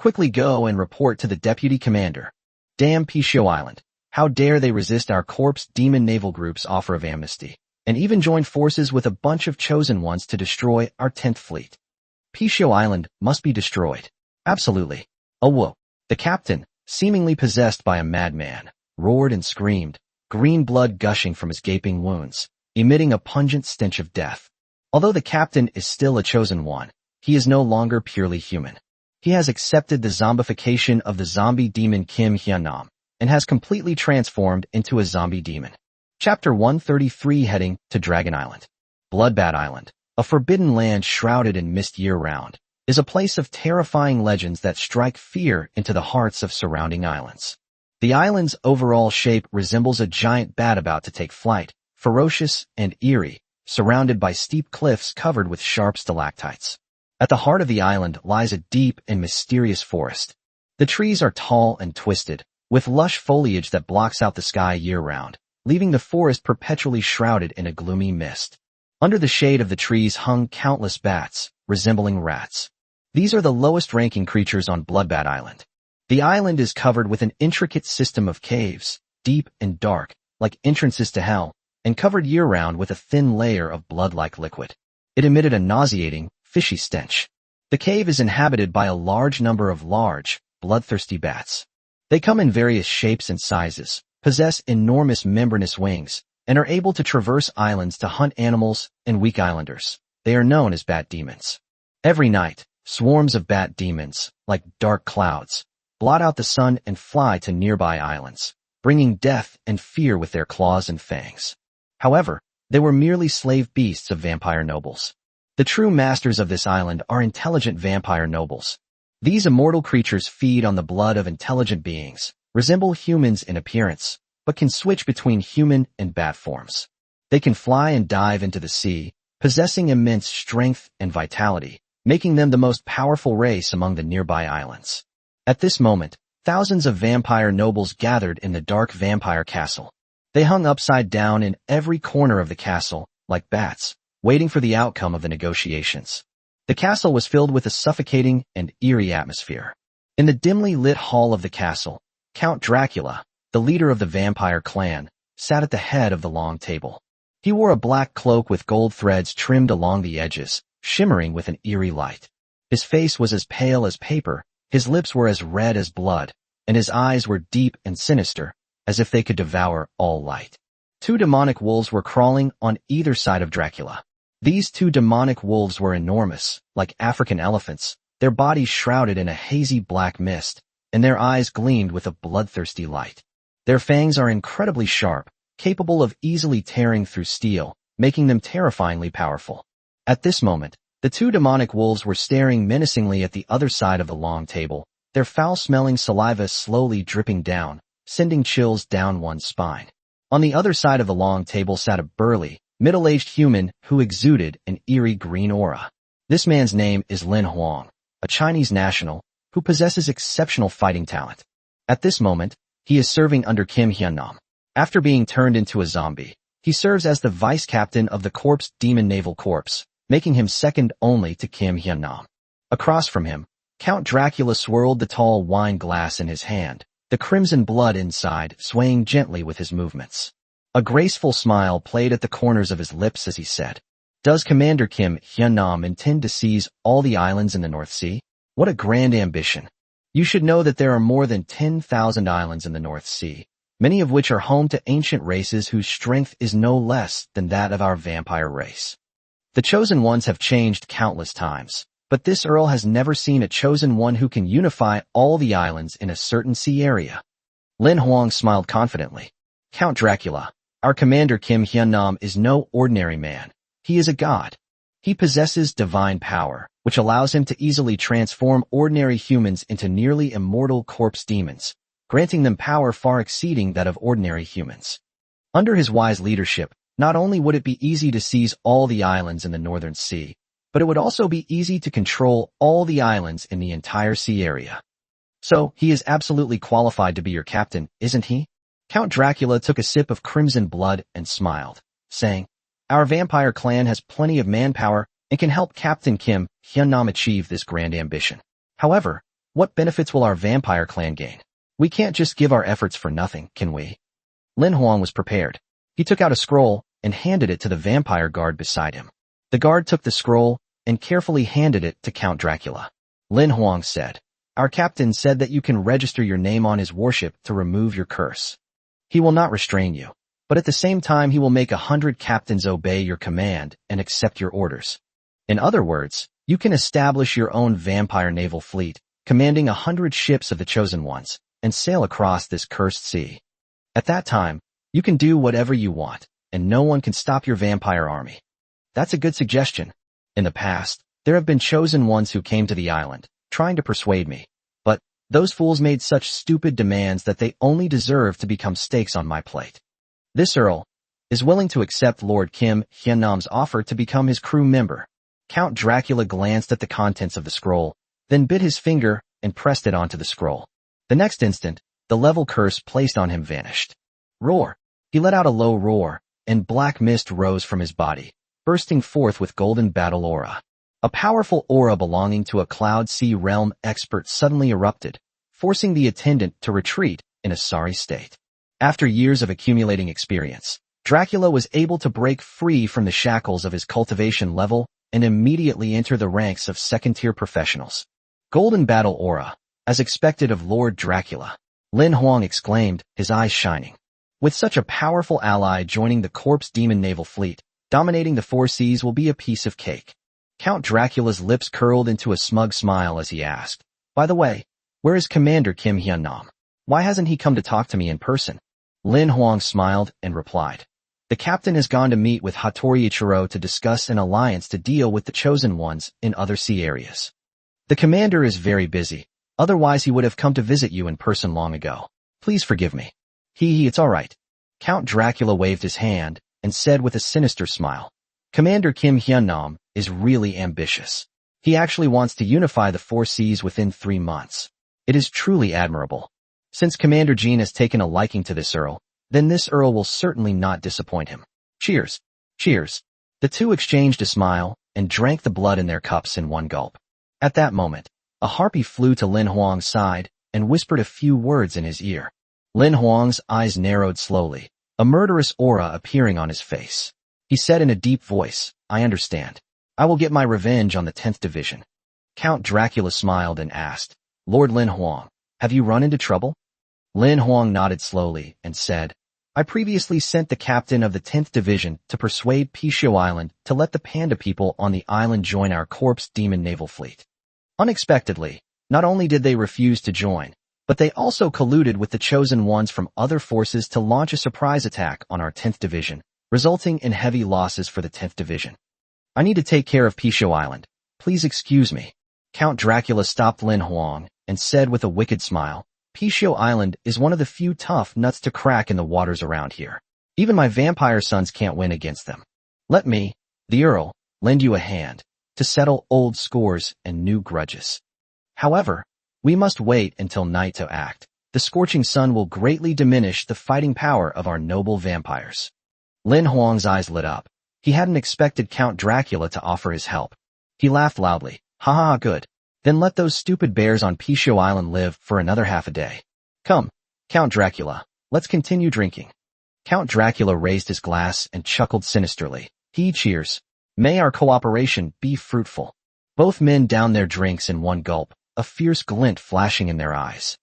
Speaker 1: Quickly go and report to the deputy commander. Damn Pishio Island. How dare they resist our corpse demon naval group's offer of amnesty, and even join forces with a bunch of chosen ones to destroy our 10th fleet. Pishio Island must be destroyed. Absolutely. Oh whoa. The captain, seemingly possessed by a madman, roared and screamed, green blood gushing from his gaping wounds, emitting a pungent stench of death. Although the captain is still a chosen one, he is no longer purely human. He has accepted the zombification of the zombie demon Kim Hyun-nam, and has completely transformed into a zombie demon. Chapter 133 heading to Dragon Island. Bloodbath Island, a forbidden land shrouded in mist year-round, is a place of terrifying legends that strike fear into the hearts of surrounding islands. The island's overall shape resembles a giant bat about to take flight, ferocious and eerie, surrounded by steep cliffs covered with sharp stalactites. At the heart of the island lies a deep and mysterious forest. The trees are tall and twisted, with lush foliage that blocks out the sky year-round, leaving the forest perpetually shrouded in a gloomy mist. Under the shade of the trees hung countless bats, resembling rats. These are the lowest-ranking creatures on Bloodbath Island. The island is covered with an intricate system of caves, deep and dark, like entrances to hell, and covered year-round with a thin layer of blood-like liquid. It emitted a nauseating, fishy stench. The cave is inhabited by a large number of large, bloodthirsty bats. They come in various shapes and sizes, possess enormous membranous wings, and are able to traverse islands to hunt animals and weak islanders. They are known as bat demons. Every night, swarms of bat demons, like dark clouds, blot out the sun and fly to nearby islands, bringing death and fear with their claws and fangs. However, they were merely slave beasts of vampire nobles. The true masters of this island are intelligent vampire nobles. These immortal creatures feed on the blood of intelligent beings, resemble humans in appearance, but can switch between human and bat forms. They can fly and dive into the sea, possessing immense strength and vitality, making them the most powerful race among the nearby islands. At this moment, thousands of vampire nobles gathered in the dark vampire castle. They hung upside down in every corner of the castle, like bats, waiting for the outcome of the negotiations. The castle was filled with a suffocating and eerie atmosphere. In the dimly lit hall of the castle, Count Dracula, the leader of the vampire clan, sat at the head of the long table. He wore a black cloak with gold threads trimmed along the edges, shimmering with an eerie light. His face was as pale as paper, his lips were as red as blood, and his eyes were deep and sinister, as if they could devour all light. 2 demonic wolves were crawling on either side of Dracula. These 2 demonic wolves were enormous, like African elephants, their bodies shrouded in a hazy black mist, and their eyes gleamed with a bloodthirsty light. Their fangs are incredibly sharp, capable of easily tearing through steel, making them terrifyingly powerful. At this moment, the 2 demonic wolves were staring menacingly at the other side of the long table, their foul-smelling saliva slowly dripping down, sending chills down one's spine. On the other side of the long table sat a burly, middle-aged human who exuded an eerie green aura. This man's name is Lin Huang, a Chinese national who possesses exceptional fighting talent. At this moment, he is serving under Kim Hyun-nam. After being turned into a zombie, he serves as the vice captain of the Corp's Demon Naval Corps, making him second only to Kim Hyun-nam. Across from him, Count Dracula swirled the tall wine glass in his hand, the crimson blood inside swaying gently with his movements. A graceful smile played at the corners of his lips as he said, "Does Commander Kim Hyun-nam intend to seize all the islands in the North Sea? What a grand ambition. You should know that there are more than 10,000 islands in the North Sea, many of which are home to ancient races whose strength is no less than that of our vampire race. The chosen ones have changed countless times, but this Earl has never seen a chosen one who can unify all the islands in a certain sea area." Lin Huang smiled confidently. "Count Dracula, our commander Kim Hyun-nam is no ordinary man. He is a god. He possesses divine power, which allows him to easily transform ordinary humans into nearly immortal corpse demons, granting them power far exceeding that of ordinary humans. Under his wise leadership, not only would it be easy to seize all the islands in the Northern Sea, but it would also be easy to control all the islands in the entire sea area. So, he is absolutely qualified to be your captain, isn't he? Count Dracula took a sip of crimson blood and smiled, saying, "Our vampire clan has plenty of manpower and can help Captain Kim Hyun-nam achieve this grand ambition. However, what benefits will our vampire clan gain? We can't just give our efforts for nothing, can we?" Lin Huang was prepared. He took out a scroll and handed it to the vampire guard beside him. The guard took the scroll and carefully handed it to Count Dracula. Lin Huang said, "Our captain said that you can register your name on his warship to remove your curse. He will not restrain you, but at the same time he will make 100 captains obey your command and accept your orders. In other words, you can establish your own vampire naval fleet, commanding 100 ships of the chosen ones, and sail across this cursed sea. At that time, you can do whatever you want, and no one can stop your vampire army." That's a good suggestion. In the past, there have been chosen ones who came to the island, trying to persuade me, but those fools made such stupid demands that they only deserve to become steaks on my plate. This Earl is willing to accept Lord Kim Hyun-nam's offer to become his crew member. Count Dracula glanced at the contents of the scroll, then bit his finger and pressed it onto the scroll. The next instant, the level curse placed on him vanished. Roar! He let out a low roar, and black mist rose from his body, bursting forth with golden battle aura. A powerful aura belonging to a Cloud Sea realm expert suddenly erupted, forcing the attendant to retreat in a sorry state. After years of accumulating experience, Dracula was able to break free from the shackles of his cultivation level and immediately enter the ranks of second-tier professionals. Golden battle aura, as expected of Lord Dracula. Lin Huang exclaimed, his eyes shining. With such a powerful ally joining the corpse demon naval fleet, dominating the four seas will be a piece of cake. Count Dracula's lips curled into a smug smile as he asked, "By the way, where is Commander Kim Hyun-nam? Why hasn't he come to talk to me in person?" Lin Huang smiled and replied, "The captain has gone to meet with Hattori Ichiro to discuss an alliance to deal with the chosen ones in other sea areas. The commander is very busy, otherwise he would have come to visit you in person long ago. Please forgive me." It's all right." Count Dracula waved his hand and said with a sinister smile, "Commander Kim Hyun-nam is really ambitious. He actually wants to unify the four seas within 3 months. It is truly admirable. Since Commander Jean has taken a liking to this Earl, then this Earl will certainly not disappoint him. Cheers. Cheers." The two exchanged a smile and drank the blood in their cups in one gulp. At that moment, a harpy flew to Lin Huang's side and whispered a few words in his ear. Lin Huang's eyes narrowed slowly, a murderous aura appearing on his face. He said in a deep voice, "I understand. I will get my revenge on the 10th Division." Count Dracula smiled and asked, "Lord Lin Huang, have you run into trouble?" Lin Huang nodded slowly and said, "I previously sent the captain of the 10th Division to persuade Pishio Island to let the panda people on the island join our corpse demon naval fleet. Unexpectedly, not only did they refuse to join, but they also colluded with the chosen ones from other forces to launch a surprise attack on our 10th Division, resulting in heavy losses for the 10th Division. I need to take care of Pishio Island. Please excuse me." Count Dracula stopped Lin Huang and said with a wicked smile, "Pishio Island is one of the few tough nuts to crack in the waters around here. Even my vampire sons can't win against them. Let me, the Earl, lend you a hand to settle old scores and new grudges. However, we must wait until night to act. The scorching sun will greatly diminish the fighting power of our noble vampires." Lin Huang's eyes lit up. He hadn't expected Count Dracula to offer his help. He laughed loudly. "Ha ha, good. Then let those stupid bears on Pishio Island live for another half a day. Come, Count Dracula, let's continue drinking." Count Dracula raised his glass and chuckled sinisterly. Cheers. May our cooperation be fruitful." Both men downed their drinks in one gulp, a fierce glint flashing in their eyes.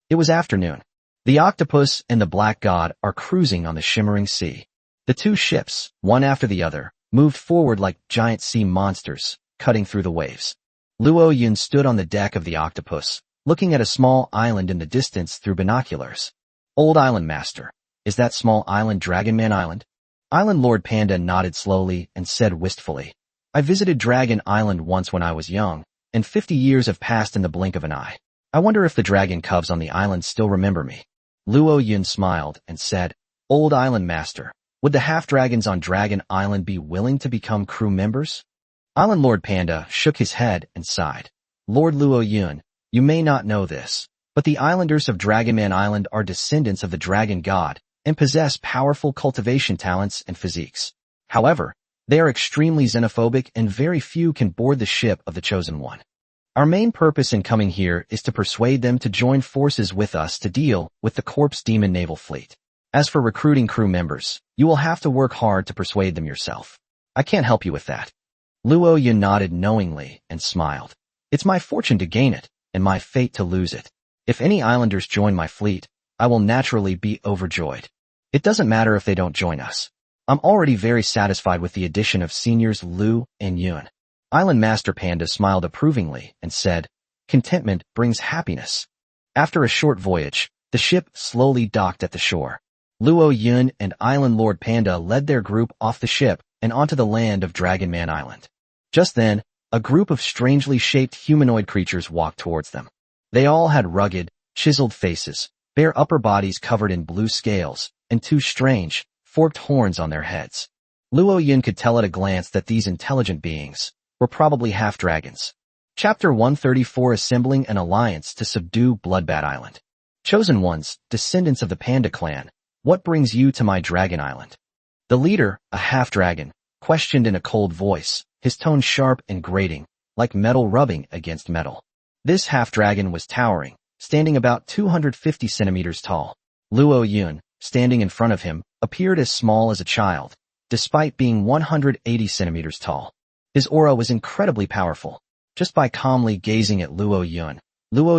Speaker 1: It was afternoon. The Octopus and the Black God are cruising on the shimmering sea. The two ships, one after the other, moved forward like giant sea monsters, cutting through the waves. Luo Yun stood on the deck of the Octopus, looking at a small island in the distance through binoculars. "Old Island Master, is that small island Dragonman Island?" Island Lord Panda nodded slowly and said wistfully, I visited Dragon Island once when I was young, and 50 years have passed in the blink of an eye. I wonder if the dragon cubs on the island still remember me. Luo Yun smiled and said, Old Island Master, would the half-dragons on Dragon Island be willing to become crew members? Island Lord Panda shook his head and sighed. Lord Luo Yun, you may not know this, but the islanders of Dragonman Island are descendants of the dragon god and possess powerful cultivation talents and physiques. However, they are extremely xenophobic and very few can board the ship of the Chosen One. Our main purpose in coming here is to persuade them to join forces with us to deal with the Corpse Demon Naval Fleet. As for recruiting crew members, you will have to work hard to persuade them yourself. I can't help you with that. Luo Yun nodded knowingly and smiled. It's my fortune to gain it, and my fate to lose it. If any islanders join my fleet, I will naturally be overjoyed. It doesn't matter if they don't join us. I'm already very satisfied with the addition of seniors Lu and Yun. Island Master Panda smiled approvingly and said, Contentment brings happiness. After a short voyage, the ship slowly docked at the shore. Luo Yun and Island Lord Panda led their group off the ship and onto the land of Dragonman Island. Just then, a group of strangely shaped humanoid creatures walked towards them. They all had rugged, chiseled faces, bare upper bodies covered in blue scales, and two strange, forked horns on their heads. Luo Yun could tell at a glance that these intelligent beings were probably half-dragons. Chapter 134 Assembling an Alliance to Subdue Bloodbath Island. Chosen Ones, descendants of the Panda clan, what brings you to my Dragon Island? The leader, a half-dragon, questioned in a cold voice, his tone sharp and grating, like metal rubbing against metal. This half-dragon was towering, standing about 250 centimeters tall. Luo Yun, standing in front of him, appeared as small as a child, despite being 180 centimeters tall. His aura was incredibly powerful. Just by calmly gazing at Luo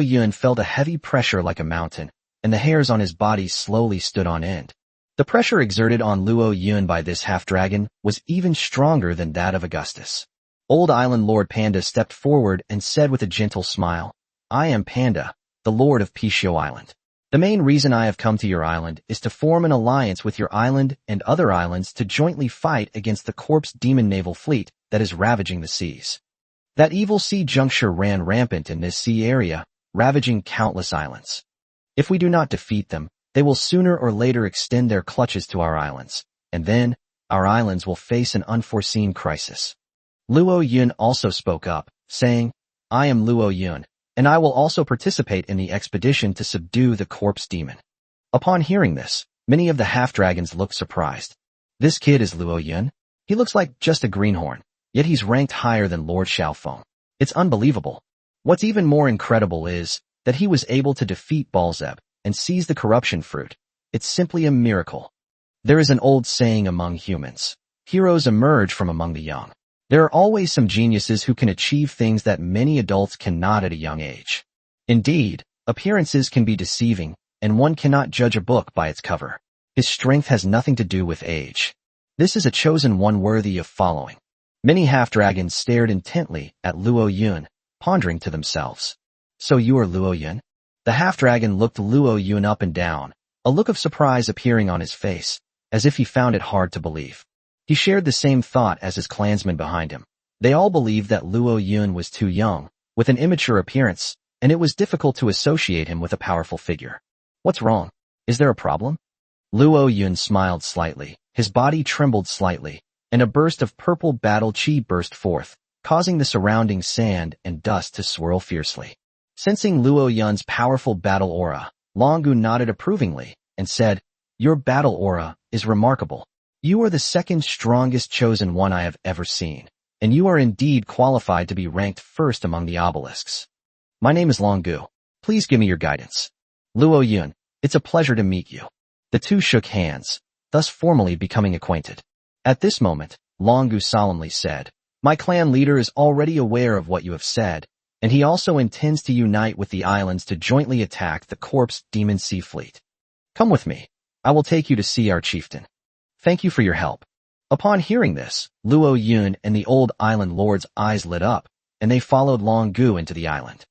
Speaker 1: Yun felt a heavy pressure like a mountain, and the hairs on his body slowly stood on end. The pressure exerted on Luo Yun by this half-dragon was even stronger than that of Augustus. Old Island Lord Panda stepped forward and said with a gentle smile, I am Panda, the Lord of Pishio Island. The main reason I have come to your island is to form an alliance with your island and other islands to jointly fight against the Corpse Demon Naval Fleet that is ravaging the seas. That evil sea juncture ran rampant in this sea area, ravaging countless islands. If we do not defeat them, they will sooner or later extend their clutches to our islands, and then our islands will face an unforeseen crisis. Luo Yun also spoke up, saying, I am Luo Yun, and I will also participate in the expedition to subdue the Corpse Demon. Upon hearing this, many of the half-dragons looked surprised. This kid is Luo Yun? He looks like just a greenhorn, yet he's ranked higher than Lord Xiaofeng. It's unbelievable. What's even more incredible is that he was able to defeat Balzeb and seize the corruption fruit. It's simply a miracle. There is an old saying among humans. Heroes emerge from among the young. There are always some geniuses who can achieve things that many adults cannot at a young age. Indeed, appearances can be deceiving, and one cannot judge a book by its cover. His strength has nothing to do with age. This is a chosen one worthy of following. Many half-dragons stared intently at Luo Yun, pondering to themselves. So you are Luo Yun? The half-dragon looked Luo Yun up and down, a look of surprise appearing on his face, as if he found it hard to believe. He shared the same thought as his clansmen behind him. They all believed that Luo Yun was too young, with an immature appearance, and it was difficult to associate him with a powerful figure. What's wrong? Is there a problem? Luo Yun smiled slightly, his body trembled slightly, and a burst of purple battle chi burst forth, causing the surrounding sand and dust to swirl fiercely. Sensing Luo Yun's powerful battle aura, Longu nodded approvingly and said, Your battle aura is remarkable. You are the second strongest chosen one I have ever seen, and you are indeed qualified to be ranked first among the obelisks. My name is Longu. Please give me your guidance. Luo Yun, it's a pleasure to meet you. The two shook hands, thus formally becoming acquainted. At this moment, Longu solemnly said, My clan leader is already aware of what you have said, and he also intends to unite with the islands to jointly attack the Corpse Demon Sea Fleet. Come with me. I will take you to see our chieftain. Thank you for your help. Upon hearing this, Luo Yun and the old island lord's eyes lit up, and they followed Longu into the island.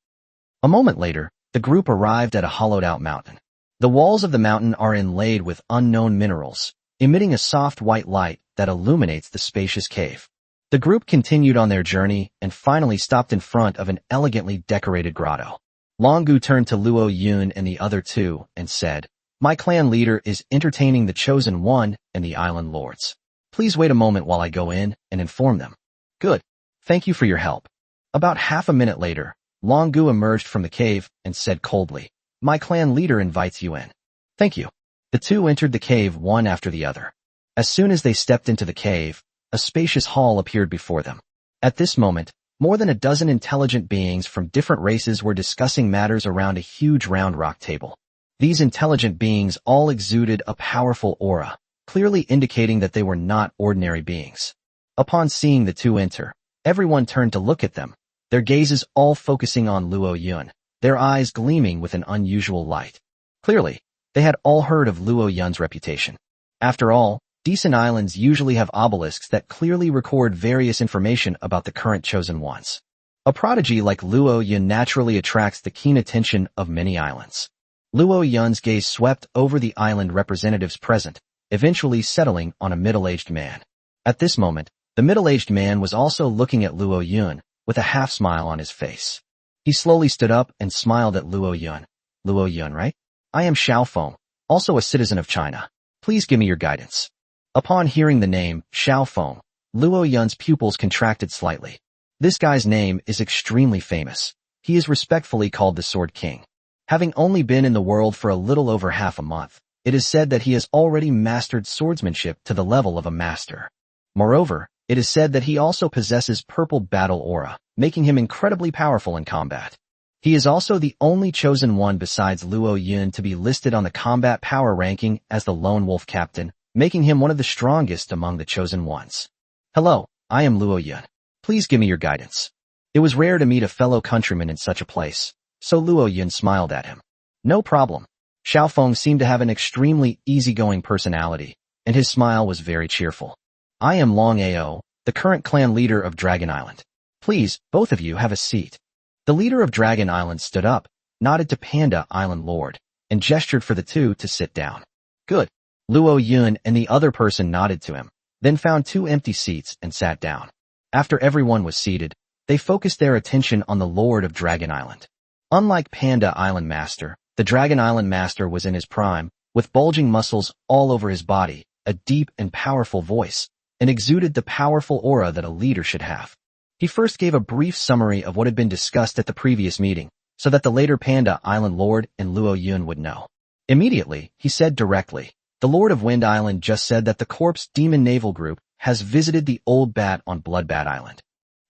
Speaker 1: A moment later, the group arrived at a hollowed-out mountain. The walls of the mountain are inlaid with unknown minerals, emitting a soft white light that illuminates the spacious cave. The group continued on their journey and finally stopped in front of an elegantly decorated grotto. Longu turned to Luo Yun and the other two and said, "My clan leader is entertaining the Chosen One and the island lords. Please wait a moment while I go in and inform them." "Good. Thank you for your help." About half a minute later, Longu emerged from the cave and said coldly, "My clan leader invites you in." "Thank you." The two entered the cave one after the other. As soon as they stepped into the cave, a spacious hall appeared before them. At this moment, more than a dozen intelligent beings from different races were discussing matters around a huge round rock table. These intelligent beings all exuded a powerful aura, clearly indicating that they were not ordinary beings. Upon seeing the two enter, everyone turned to look at them, their gazes all focusing on Luo Yun, their eyes gleaming with an unusual light. Clearly, they had all heard of Luo Yun's reputation. After all, decent islands usually have obelisks that clearly record various information about the current chosen ones. A prodigy like Luo Yun naturally attracts the keen attention of many islands. Luo Yun's gaze swept over the island representatives present, eventually settling on a middle-aged man. At this moment, the middle-aged man was also looking at Luo Yun, with a half-smile on his face. He slowly stood up and smiled at Luo Yun. "Luo Yun, right? I am Xiao Feng, also a citizen of China. Please give me your guidance." Upon hearing the name, Xiao Feng, Luo Yun's pupils contracted slightly. This guy's name is extremely famous. He is respectfully called the Sword King. Having only been in the world for a little over half a month, it is said that he has already mastered swordsmanship to the level of a master. Moreover, it is said that he also possesses purple battle aura, making him incredibly powerful in combat. He is also the only chosen one besides Luo Yun to be listed on the combat power ranking as the Lone Wolf Captain, making him one of the strongest among the chosen ones. "Hello, I am Luo Yun. Please give me your guidance." It was rare to meet a fellow countryman in such a place, so Luo Yun smiled at him. "No problem." Xiao Feng seemed to have an extremely easygoing personality, and his smile was very cheerful. "I am Long Ao, the current clan leader of Dragon Island. Please, both of you have a seat." The leader of Dragon Island stood up, nodded to Panda Island Lord, and gestured for the two to sit down. "Good." Luo Yun and the other person nodded to him, then found two empty seats and sat down. After everyone was seated, they focused their attention on the Lord of Dragon Island. Unlike Panda Island Master, the Dragon Island Master was in his prime, with bulging muscles all over his body, a deep and powerful voice, and exuded the powerful aura that a leader should have. He first gave a brief summary of what had been discussed at the previous meeting, so that the later Panda Island Lord and Luo Yun would know. Immediately, he said directly, "The Lord of Wind Island just said that the Corpse Demon Naval Group has visited the Old Bat on Bloodbat Island.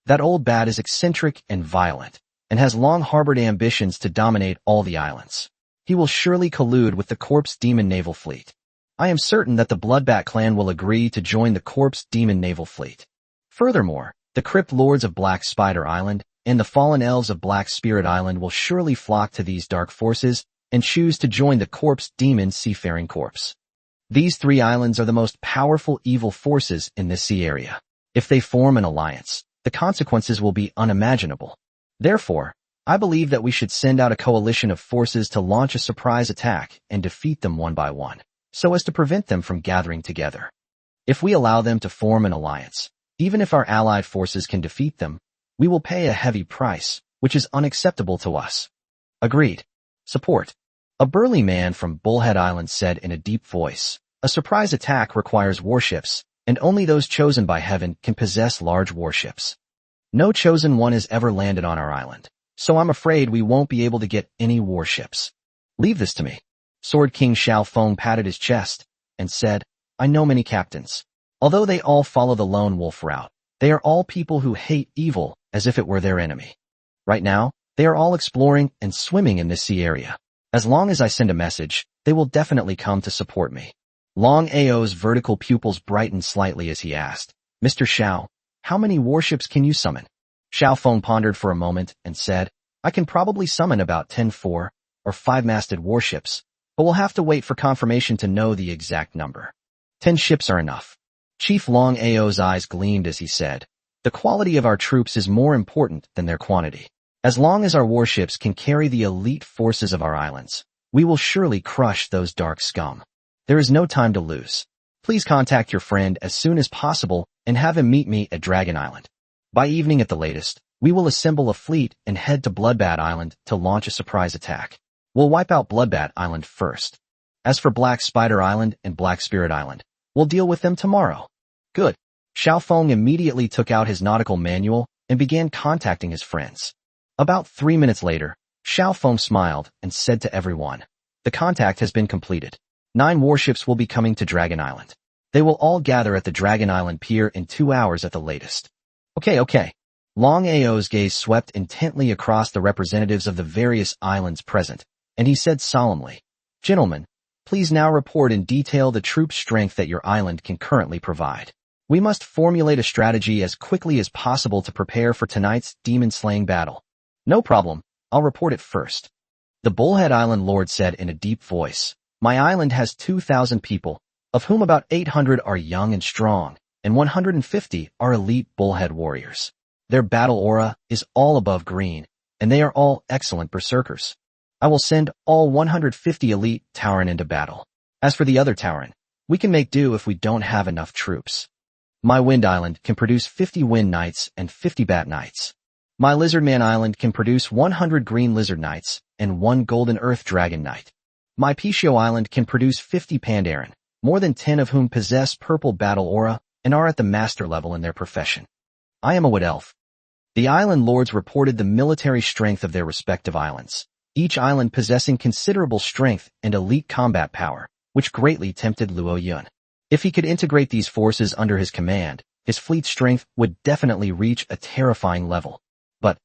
Speaker 1: That old bat is eccentric and violent, and has long harbored ambitions to dominate all the islands. He will surely collude with the Corpse Demon Naval Fleet. I am certain that the Bloodbat clan will agree to join the Corpse Demon Naval Fleet. Furthermore, the Crypt Lords of Black Spider Island and the Fallen Elves of Black Spirit Island will surely flock to these dark forces and choose to join the Corpse Demon Seafaring Corps. These three islands are the most powerful evil forces in this sea area. If they form an alliance, the consequences will be unimaginable. Therefore, I believe that we should send out a coalition of forces to launch a surprise attack and defeat them one by one, so as to prevent them from gathering together. If we allow them to form an alliance, even if our allied forces can defeat them, we will pay a heavy price, which is unacceptable to us." "Agreed. Support." A burly man from Bullhead Island said in a deep voice, "A surprise attack requires warships, and only those chosen by heaven can possess large warships. No chosen one has ever landed on our island, so I'm afraid we won't be able to get any warships. Leave this to me." Sword King Xiao Feng patted his chest and said, "I know many captains. Although they all follow the lone wolf route, they are all people who hate evil as if it were their enemy. Right now, they are all exploring and swimming in this sea area. As long as I send a message, they will definitely come to support me." Long Ao's vertical pupils brightened slightly as he asked, "Mr. Xiao, how many warships can you summon?" Xiao Feng pondered for a moment and said, "I can probably summon about 10 4- or 5-masted warships, but we'll have to wait for confirmation to know the exact number. 10 ships are enough." Chief Long Ao's eyes gleamed as he said, "The quality of our troops is more important than their quantity. As long as our warships can carry the elite forces of our islands, we will surely crush those dark scum. There is no time to lose." Please contact your friend as soon as possible and have him meet me at Dragon Island. By evening at the latest, we will assemble a fleet and head to Bloodbath Island to launch a surprise attack. We'll wipe out Bloodbath Island first. As for Black Spider Island and Black Spirit Island, we'll deal with them tomorrow. Good. Xiao Feng immediately took out his nautical manual and began contacting his friends. About 3 minutes later, Xiao Feng smiled and said to everyone, "The contact has been completed. 9 warships will be coming to Dragon Island. They will all gather at the Dragon Island pier in 2 hours at the latest." Okay. Long Ao's gaze swept intently across the representatives of the various islands present, and he said solemnly, "Gentlemen, please now report in detail the troop strength that your island can currently provide. We must formulate a strategy as quickly as possible to prepare for tonight's demon-slaying battle." "No problem, I'll report it first." The Bullhead Island Lord said in a deep voice, "My island has 2,000 people, of whom about 800 are young and strong, and 150 are elite Bullhead warriors. Their battle aura is all above green, and they are all excellent berserkers. I will send all 150 elite Tauren into battle. As for the other Tauren, we can make do if we don't have enough troops. My Wind Island can produce 50 Wind Knights and 50 Bat Knights. My Lizardman Island can produce 100 Green Lizard Knights and 1 Golden Earth Dragon Knight. My Pishio Island can produce 50 Pandaren, more than 10 of whom possess purple battle aura and are at the master level in their profession. I am a Wood Elf." The island lords reported the military strength of their respective islands, each island possessing considerable strength and elite combat power, which greatly tempted Luo Yun. If he could integrate these forces under his command, his fleet strength would definitely reach a terrifying level. But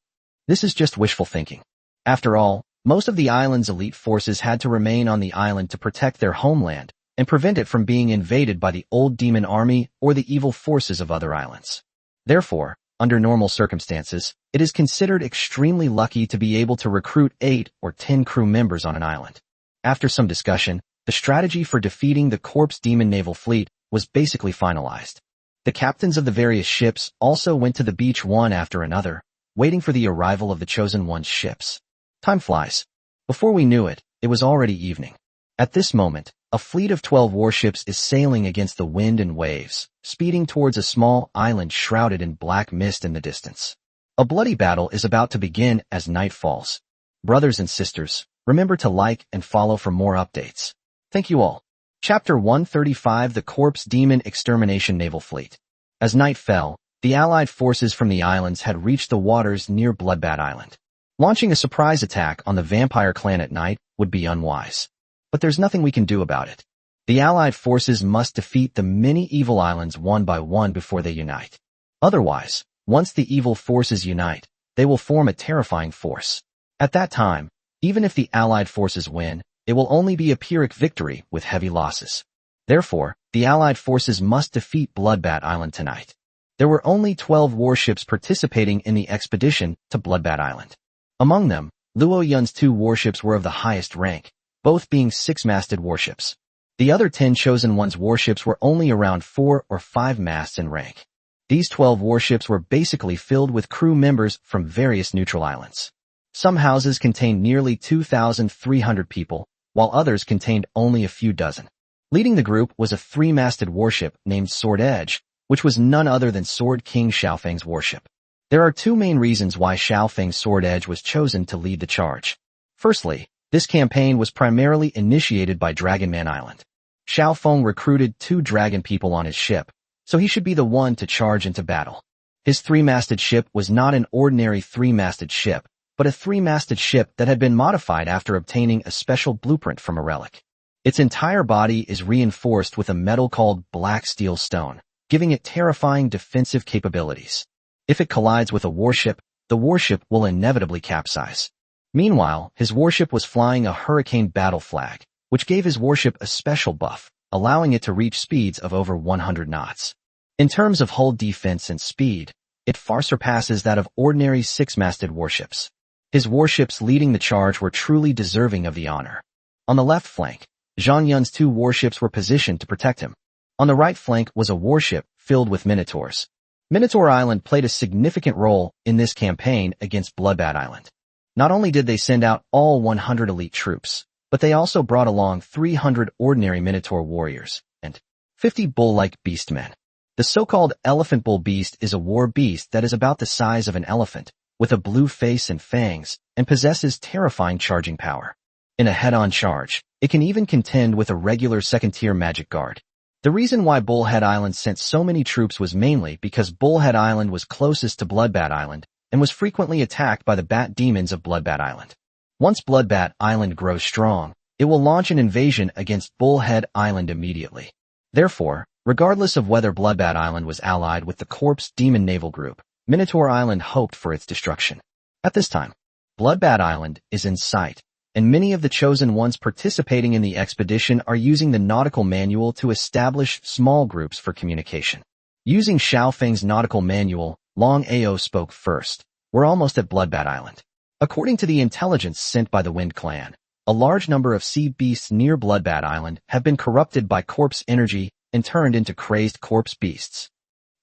Speaker 1: this is just wishful thinking. After all, most of the island's elite forces had to remain on the island to protect their homeland and prevent it from being invaded by the old demon army or the evil forces of other islands. Therefore, under normal circumstances, it is considered extremely lucky to be able to recruit 8 or 10 crew members on an island. After some discussion, the strategy for defeating the Corpse Demon naval fleet was basically finalized. The captains of the various ships also went to the beach one after another, waiting for the arrival of the Chosen One's ships. Time flies. Before we knew it, it was already evening. At this moment, a fleet of 12 warships is sailing against the wind and waves, speeding towards a small island shrouded in black mist in the distance. A bloody battle is about to begin as night falls. Brothers and sisters, remember to like and follow for more updates. Thank you all. Chapter 135: The Corpse Demon Extermination Naval Fleet. As night fell, the Allied forces from the islands had reached the waters near Bloodbath Island. Launching a surprise attack on the vampire clan at night would be unwise. But there's nothing we can do about it. The Allied forces must defeat the many evil islands one by one before they unite. Otherwise, once the evil forces unite, they will form a terrifying force. At that time, even if the Allied forces win, it will only be a Pyrrhic victory with heavy losses. Therefore, the Allied forces must defeat Bloodbath Island tonight. There were only 12 warships participating in the expedition to Bloodbath Island. Among them, Luo Yun's 2 warships were of the highest rank, both being 6-masted warships. The other 10 Chosen One's warships were only around 4 or 5 masts in rank. These 12 warships were basically filled with crew members from various neutral islands. Some houses contained nearly 2,300 people, while others contained only a few dozen. Leading the group was a 3-masted warship named Sword Edge, which was none other than Sword King Xiaofeng's warship. There are 2 main reasons why Xiaofeng's Sword Edge was chosen to lead the charge. Firstly, this campaign was primarily initiated by Dragonman Island. Xiao Feng recruited 2 dragon people on his ship, so he should be the one to charge into battle. His 3-masted ship was not an ordinary 3-masted ship, but a 3-masted ship that had been modified after obtaining a special blueprint from a relic. Its entire body is reinforced with a metal called black steel stone, giving it terrifying defensive capabilities. If it collides with a warship, the warship will inevitably capsize. Meanwhile, his warship was flying a hurricane battle flag, which gave his warship a special buff, allowing it to reach speeds of over 100 knots. In terms of hull defense and speed, it far surpasses that of ordinary 6-masted warships. His warships leading the charge were truly deserving of the honor. On the left flank, Zhang Yun's 2 warships were positioned to protect him. On the right flank was a warship filled with Minotaurs. Minotaur Island played a significant role in this campaign against Bloodbath Island. Not only did they send out all 100 elite troops, but they also brought along 300 ordinary Minotaur warriors and 50 bull-like beastmen. The so-called elephant bull beast is a war beast that is about the size of an elephant, with a blue face and fangs, and possesses terrifying charging power. In a head-on charge, it can even contend with a regular second-tier magic guard. The reason why Bullhead Island sent so many troops was mainly because Bullhead Island was closest to Bloodbat Island and was frequently attacked by the bat demons of Bloodbat Island. Once Bloodbat Island grows strong, it will launch an invasion against Bullhead Island immediately. Therefore, regardless of whether Bloodbat Island was allied with the Corpse Demon Naval Group, Minotaur Island hoped for its destruction. At this time, Bloodbat Island is in sight, and many of the chosen ones participating in the expedition are using the Nautical Manual to establish small groups for communication. Using Xiaofeng's Nautical Manual, Long Ao spoke first. We're almost at Bloodbat Island. According to the intelligence sent by the Wind Clan, a large number of sea beasts near Bloodbat Island have been corrupted by corpse energy and turned into crazed corpse beasts.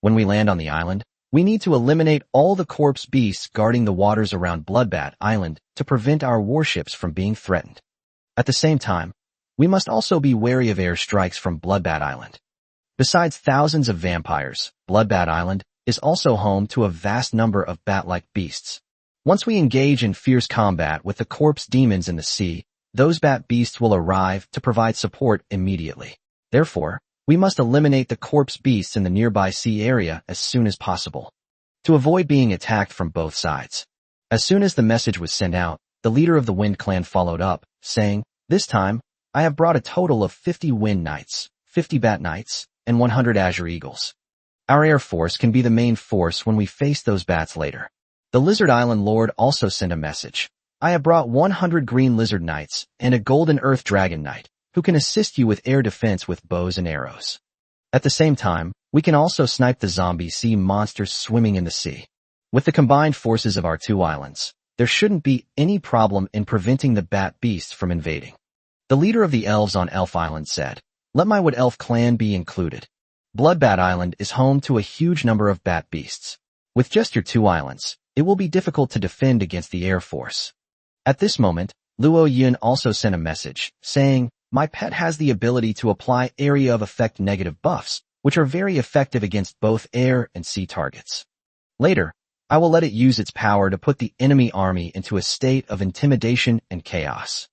Speaker 1: When we land on the island, we need to eliminate all the corpse beasts guarding the waters around Bloodbat Island to prevent our warships from being threatened. At the same time, we must also be wary of air strikes from Bloodbat Island. Besides thousands of vampires, Bloodbat Island is also home to a vast number of bat-like beasts. Once we engage in fierce combat with the corpse demons in the sea, those bat beasts will arrive to provide support immediately. Therefore, we must eliminate the corpse beasts in the nearby sea area as soon as possible, to avoid being attacked from both sides. As soon as the message was sent out, the leader of the Wind Clan followed up, saying, "This time, I have brought a total of 50 Wind Knights, 50 Bat Knights, and 100 Azure Eagles. Our air force can be the main force when we face those bats later." The Lizard Island Lord also sent a message. "I have brought 100 Green Lizard Knights and a Golden Earth Dragon Knight, who can assist you with air defense with bows and arrows. At the same time, we can also snipe the zombie sea monsters swimming in the sea. With the combined forces of our two islands, there shouldn't be any problem in preventing the bat beasts from invading." The leader of the elves on Elf Island said, "Let my Wood Elf clan be included. Bloodbat Island is home to a huge number of bat beasts. With just your two islands, it will be difficult to defend against the air force." At this moment, Luo Yun also sent a message, saying, "My pet has the ability to apply area of effect negative buffs, which are very effective against both air and sea targets. Later, I will let it use its power to put the enemy army into a state of intimidation and chaos.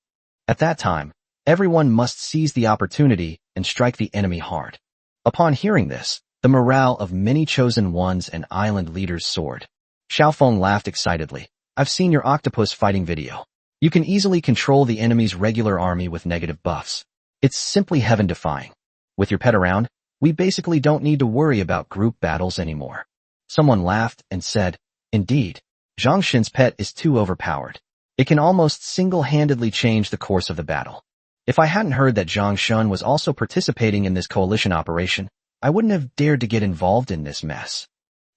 Speaker 1: At that time, everyone must seize the opportunity and strike the enemy hard." Upon hearing this, the morale of many chosen ones and island leaders soared. Xiaofeng laughed excitedly. "I've seen your octopus fighting video. You can easily control the enemy's regular army with negative buffs. It's simply heaven-defying. With your pet around, we basically don't need to worry about group battles anymore." Someone laughed and said, "Indeed, Zhang Shen's pet is too overpowered. It can almost single-handedly change the course of the battle. If I hadn't heard that Zhang Shen was also participating in this coalition operation, I wouldn't have dared to get involved in this mess."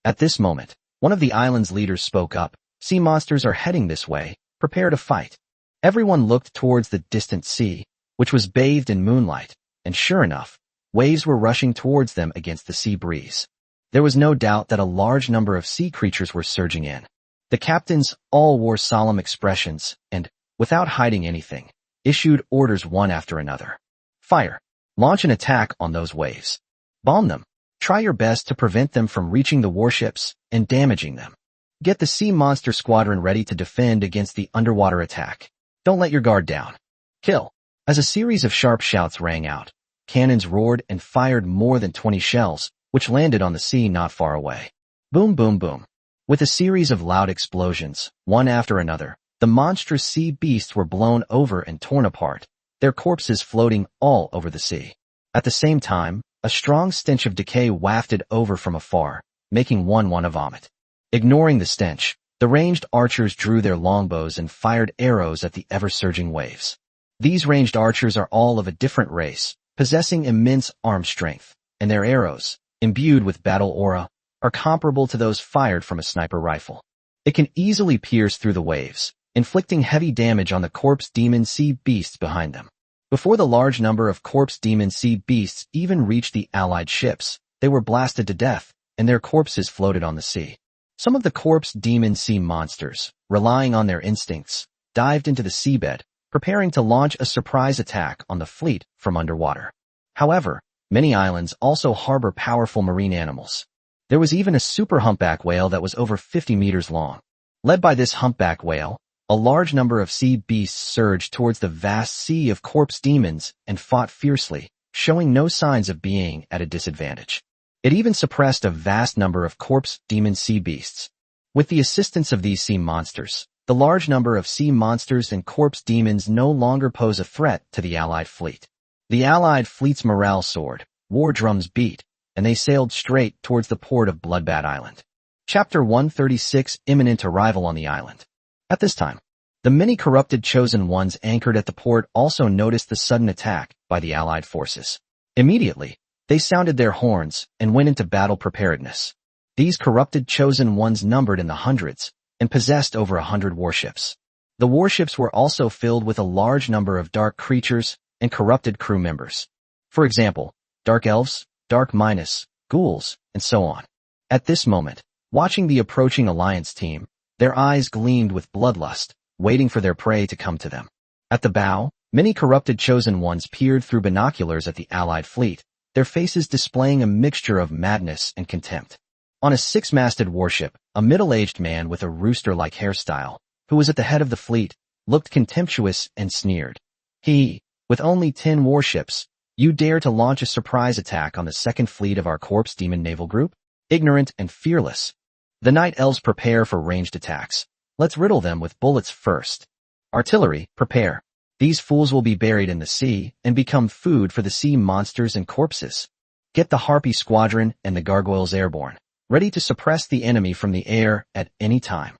Speaker 1: At this moment, one of the island's leaders spoke up. "Sea monsters are heading this way. Prepare to fight." Everyone looked towards the distant sea, which was bathed in moonlight, and sure enough, waves were rushing towards them against the sea breeze. There was no doubt that a large number of sea creatures were surging in. The captains all wore solemn expressions and, without hiding anything, issued orders one after another. "Fire! Launch an attack on those waves. Bomb them. Try your best to prevent them from reaching the warships and damaging them. Get the sea monster squadron ready to defend against the underwater attack. Don't let your guard down. Kill." As a series of sharp shouts rang out, cannons roared and fired more than 20 shells, which landed on the sea not far away. Boom, boom, boom. With a series of loud explosions, one after another, the monstrous sea beasts were blown over and torn apart, their corpses floating all over the sea. At the same time, a strong stench of decay wafted over from afar, making one want to vomit. Ignoring the stench, the ranged archers drew their longbows and fired arrows at the ever-surging waves. These ranged archers are all of a different race, possessing immense arm strength, and their arrows, imbued with battle aura, are comparable to those fired from a sniper rifle. It can easily pierce through the waves, inflicting heavy damage on the corpse demon sea beasts behind them. Before the large number of corpse demon sea beasts even reached the allied ships, they were blasted to death, and their corpses floated on the sea. Some of the corpse demon sea monsters, relying on their instincts, dived into the seabed, preparing to launch a surprise attack on the fleet from underwater. However, Many islands also harbor powerful marine animals. There was even a super humpback whale that was over 50 meters long. Led by this humpback whale, a large number of sea beasts surged towards the vast sea of corpse demons and fought fiercely, showing no signs of being at a disadvantage. It even suppressed a vast number of corpse demon sea beasts. With the assistance of these sea monsters, the large number of sea monsters and corpse demons no longer pose a threat to the Allied fleet. The Allied fleet's morale soared, war drums beat, and they sailed straight towards the port of Bloodbath Island. Chapter 136: Imminent Arrival on the Island. At this time, the many corrupted chosen ones anchored at the port also noticed the sudden attack by the Allied forces. Immediately, they sounded their horns and went into battle preparedness. These corrupted chosen ones numbered in the hundreds and possessed over 100 warships. The warships were also filled with a large number of dark creatures and corrupted crew members. For example, dark elves, dark minus, ghouls, and so on. At this moment, watching the approaching alliance team, their eyes gleamed with bloodlust, waiting for their prey to come to them. At the bow, many corrupted chosen ones peered through binoculars at the Allied fleet, their faces displaying a mixture of madness and contempt. On a six-masted warship, a middle-aged man with a rooster-like hairstyle, who was at the head of the fleet, looked contemptuous and sneered. With only 10 warships, you dare to launch a surprise attack on the second fleet of our corpse demon naval group? Ignorant and fearless. The night elves prepare for ranged attacks. Let's riddle them with bullets first. Artillery, prepare. These fools will be buried in the sea and become food for the sea monsters and corpses. Get the Harpy Squadron and the Gargoyles airborne, ready to suppress the enemy from the air at any time.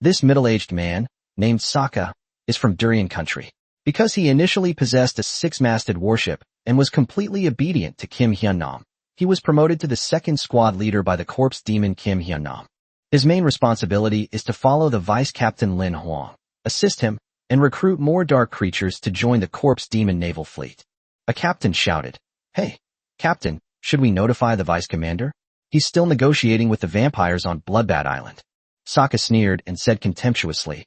Speaker 1: This middle-aged man, named Sokka, is from Durian country. Because he initially possessed a six-masted warship and was completely obedient to Kim Hyun-nam, he was promoted to the second squad leader by the corpse demon Kim Hyun-nam. His main responsibility is to follow the vice captain Lin Huang, assist him, and recruit more dark creatures to join the corpse demon naval fleet. A captain shouted, "Hey, Captain, should we notify the vice commander? He's still negotiating with the vampires on Bloodbath Island." Sokka sneered and said contemptuously,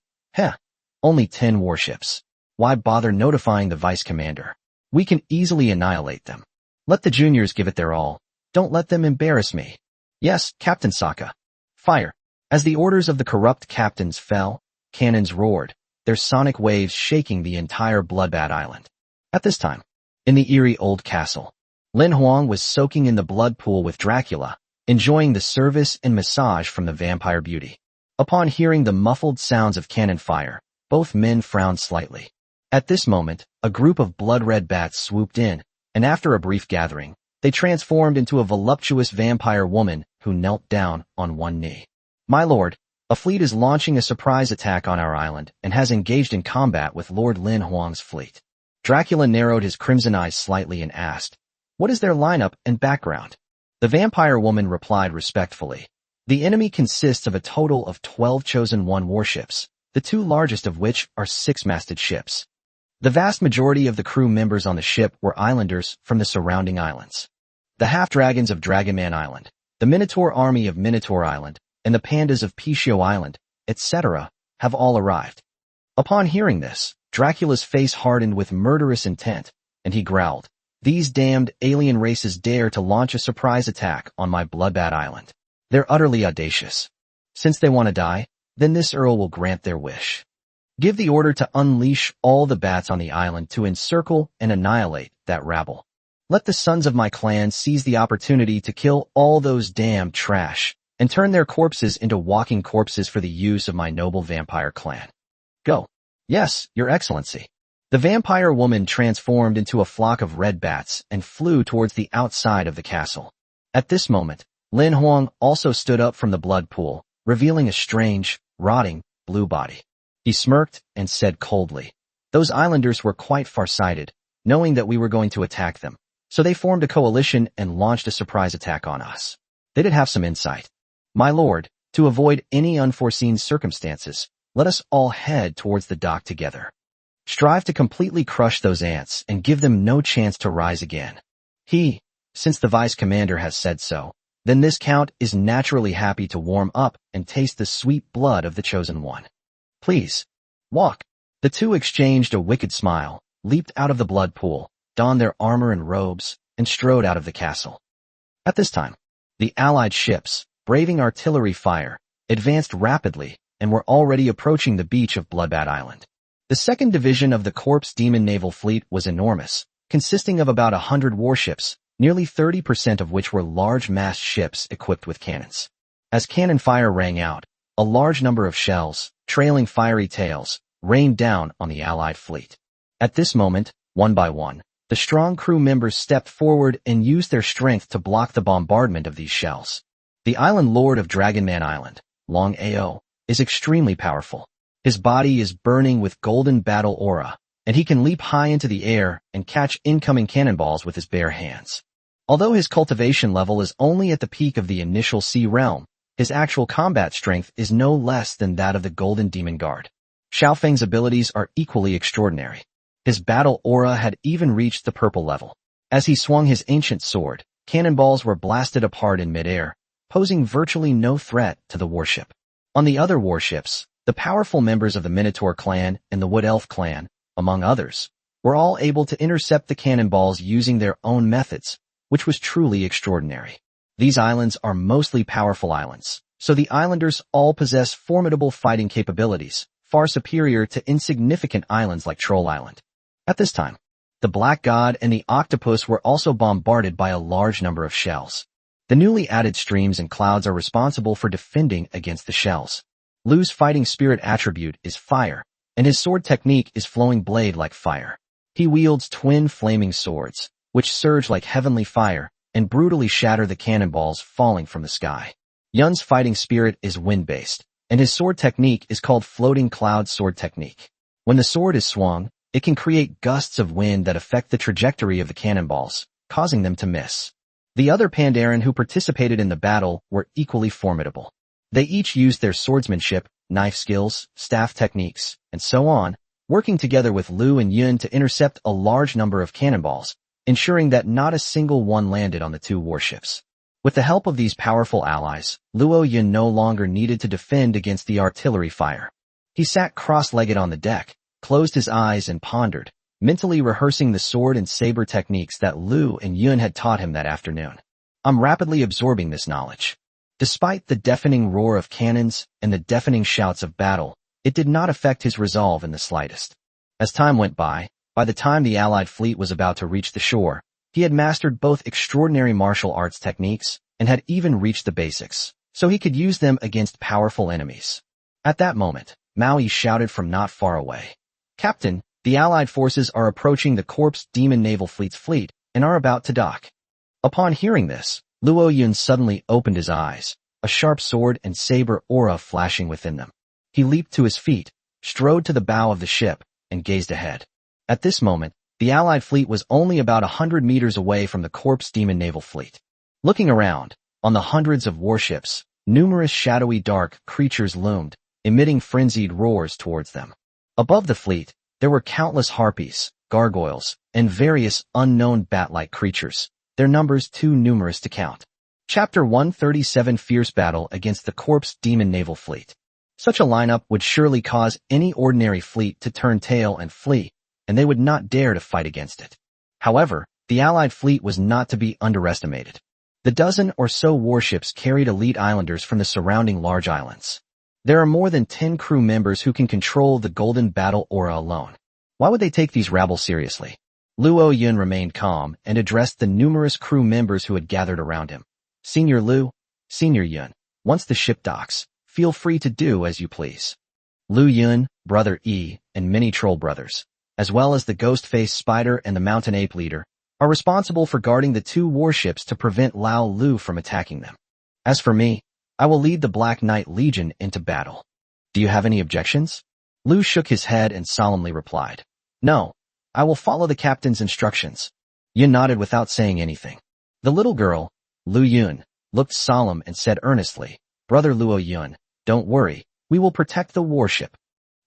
Speaker 1: only 10 warships. Why bother notifying the vice commander? We can easily annihilate them. Let the juniors give it their all. Don't let them embarrass me." "Yes, Captain Sokka." Fire. As the orders of the corrupt captains fell, cannons roared, their sonic waves shaking the entire Bloodbath Island. At this time, in the eerie old castle, Lin Huang was soaking in the blood pool with Dracula, enjoying the service and massage from the vampire beauty. Upon hearing the muffled sounds of cannon fire, both men frowned slightly. At this moment, a group of blood-red bats swooped in, and after a brief gathering, they transformed into a voluptuous vampire woman who knelt down on one knee. "My lord, a fleet is launching a surprise attack on our island and has engaged in combat with Lord Lin Huang's fleet." Dracula narrowed his crimson eyes slightly and asked, "What is their lineup and background?" The vampire woman replied respectfully, "The enemy consists of a total of 12 chosen one warships, the two largest of which are six-masted ships. The vast majority of the crew members on the ship were islanders from the surrounding islands. The half-dragons of Dragonman Island, the Minotaur army of Minotaur Island, and the pandas of Pishio Island, etc., have all arrived." Upon hearing this, Dracula's face hardened with murderous intent, and he growled, "These damned alien races dare to launch a surprise attack on my Bloodbath Island. They're utterly audacious. Since they want to die, then this Earl will grant their wish. Give the order to unleash all the bats on the island to encircle and annihilate that rabble. Let the sons of my clan seize the opportunity to kill all those damned trash and turn their corpses into walking corpses for the use of my noble vampire clan. Go." "Yes, Your Excellency." The vampire woman transformed into a flock of red bats and flew towards the outside of the castle. At this moment, Lin Huang also stood up from the blood pool, revealing a strange, rotting, blue body. He smirked and said coldly, "Those islanders were quite farsighted, knowing that we were going to attack them, so they formed a coalition and launched a surprise attack on us. They did have some insight. My lord, to avoid any unforeseen circumstances, let us all head towards the dock together. Strive to completely crush those ants and give them no chance to rise again." Since the vice commander has said so, then this count is naturally happy to warm up and taste the sweet blood of the chosen one. "Please, walk." The two exchanged a wicked smile, leaped out of the blood pool, donned their armor and robes, and strode out of the castle. At this time, the Allied ships, braving artillery fire, advanced rapidly and were already approaching the beach of Bloodbath Island. The 2nd Division of the Corpse Demon Naval Fleet was enormous, consisting of about 100 warships, nearly 30% of which were large-mast ships equipped with cannons. As cannon fire rang out, a large number of shells, trailing fiery tails, rained down on the Allied fleet. At this moment, one by one, the strong crew members stepped forward and used their strength to block the bombardment of these shells. The Island Lord of Dragonman Island, Long Ao, is extremely powerful. His body is burning with golden battle aura, and he can leap high into the air and catch incoming cannonballs with his bare hands. Although his cultivation level is only at the peak of the initial sea realm, his actual combat strength is no less than that of the Golden Demon Guard. Xiaofeng's abilities are equally extraordinary. His battle aura had even reached the purple level. As he swung his ancient sword, cannonballs were blasted apart in midair, posing virtually no threat to the warship. On the other warships, the powerful members of the Minotaur clan and the Wood Elf clan, among others, were all able to intercept the cannonballs using their own methods, which was truly extraordinary. These islands are mostly powerful islands, so the islanders all possess formidable fighting capabilities, far superior to insignificant islands like Troll Island. At this time, the Black God and the Octopus were also bombarded by a large number of shells. The newly added streams and clouds are responsible for defending against the shells. Lu's fighting spirit attribute is fire, and his sword technique is flowing blade like fire. He wields twin flaming swords, which surge like heavenly fire and brutally shatter the cannonballs falling from the sky. Yun's fighting spirit is wind-based, and his sword technique is called floating cloud sword technique. When the sword is swung, it can create gusts of wind that affect the trajectory of the cannonballs, causing them to miss. The other Pandaren who participated in the battle were equally formidable. They each used their swordsmanship, knife skills, staff techniques, and so on, working together with Lu and Yun to intercept a large number of cannonballs, ensuring that not a single one landed on the two warships. With the help of these powerful allies, Luo Yun no longer needed to defend against the artillery fire. He sat cross-legged on the deck, closed his eyes and pondered, mentally rehearsing the sword and saber techniques that Lu and Yun had taught him that afternoon. I'm rapidly absorbing this knowledge. Despite the deafening roar of cannons and the deafening shouts of battle, it did not affect his resolve in the slightest. As time went by the time the Allied fleet was about to reach the shore, he had mastered both extraordinary martial arts techniques and had even reached the basics, so he could use them against powerful enemies. At that moment, Maui shouted from not far away, "Captain, the Allied forces are approaching the Corpse Demon Naval Fleet's fleet and are about to dock." Upon hearing this, Luo Yun suddenly opened his eyes, a sharp sword and saber aura flashing within them. He leaped to his feet, strode to the bow of the ship, and gazed ahead. At this moment, the Allied fleet was only about 100 meters away from the Corpse Demon Naval Fleet. Looking around, on the hundreds of warships, numerous shadowy dark creatures loomed, emitting frenzied roars towards them. Above the fleet, there were countless harpies, gargoyles, and various unknown bat-like creatures, their numbers too numerous to count. Chapter 137 Fierce Battle Against the Corpse Demon Naval Fleet. Such a lineup would surely cause any ordinary fleet to turn tail and flee, and they would not dare to fight against it. However, the Allied fleet was not to be underestimated. The dozen or so warships carried elite islanders from the surrounding large islands. There are more than 10 crew members who can control the golden battle aura alone. Why would they take these rabble seriously? Luo Yun remained calm and addressed the numerous crew members who had gathered around him. Senior Lu, Senior Yun, once the ship docks, feel free to do as you please. Lu Yun, Brother E, and many troll brothers, as well as the ghost-faced spider and the mountain ape leader, are responsible for guarding the two warships to prevent Lao Lu from attacking them. As for me, I will lead the Black Knight Legion into battle. Do you have any objections? Lu shook his head and solemnly replied, "No, I will follow the captain's instructions." Yun nodded without saying anything. The little girl, Lu Yun, looked solemn and said earnestly, "Brother Luo Yun, don't worry, we will protect the warship."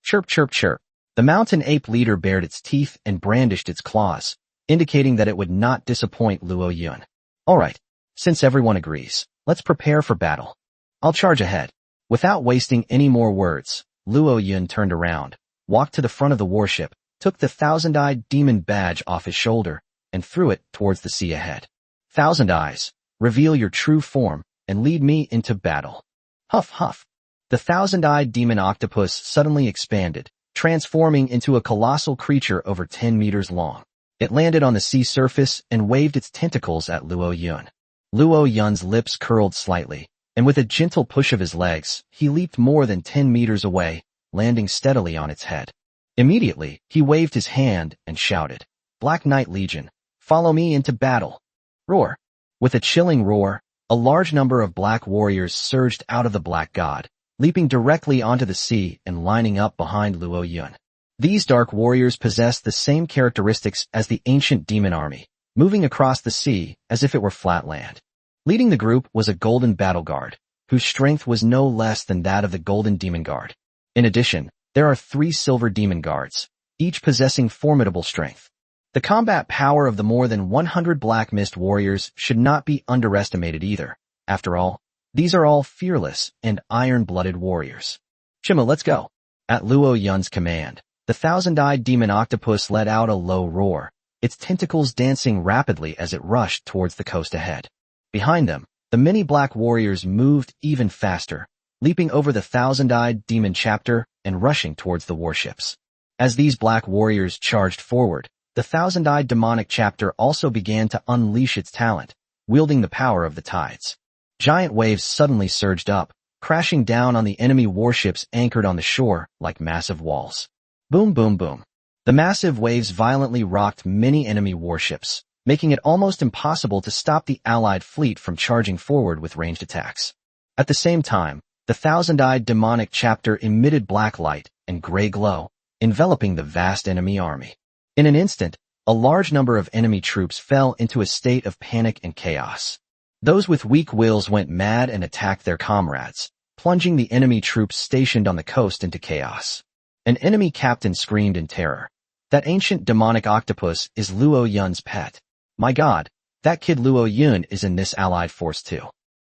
Speaker 1: Chirp, chirp, chirp. The mountain ape leader bared its teeth and brandished its claws, indicating that it would not disappoint Luo Yun. All right, since everyone agrees, let's prepare for battle. I'll charge ahead. Without wasting any more words, Luo Yun turned around, walked to the front of the warship, took the thousand-eyed demon badge off his shoulder, and threw it towards the sea ahead. Thousand Eyes, reveal your true form, and lead me into battle. Huff huff. The thousand-eyed demon octopus suddenly expanded, transforming into a colossal creature over 10 meters long. It landed on the sea surface and waved its tentacles at Luo Yun. Luo Yun's lips curled slightly, and with a gentle push of his legs, he leaped more than 10 meters away, landing steadily on its head. Immediately, he waved his hand and shouted, "Black Knight Legion, follow me into battle!" Roar! With a chilling roar, a large number of black warriors surged out of the black god, leaping directly onto the sea and lining up behind Luo Yun. These dark warriors possessed the same characteristics as the ancient demon army, moving across the sea as if it were flat land. Leading the group was a golden battle guard, whose strength was no less than that of the golden demon guard. In addition, there are 3 silver demon guards, each possessing formidable strength. The combat power of the more than 100 Black Mist warriors should not be underestimated either. After all, these are all fearless and iron-blooded warriors. Shima, let's go. At Luo Yun's command, the thousand-eyed demon octopus let out a low roar, its tentacles dancing rapidly as it rushed towards the coast ahead. Behind them, the many black warriors moved even faster, leaping over the thousand-eyed demon chapter and rushing towards the warships. As these black warriors charged forward, the thousand-eyed demonic chapter also began to unleash its talent, wielding the power of the tides. Giant waves suddenly surged up, crashing down on the enemy warships anchored on the shore like massive walls. Boom boom boom. The massive waves violently rocked many enemy warships, making it almost impossible to stop the allied fleet from charging forward with ranged attacks. At the same time, the thousand-eyed demonic chapter emitted black light and gray glow, enveloping the vast enemy army. In an instant, a large number of enemy troops fell into a state of panic and chaos. Those with weak wills went mad and attacked their comrades, plunging the enemy troops stationed on the coast into chaos. An enemy captain screamed in terror. That ancient demonic octopus is Luo Yun's pet. My god, that kid Luo Yun is in this allied force too.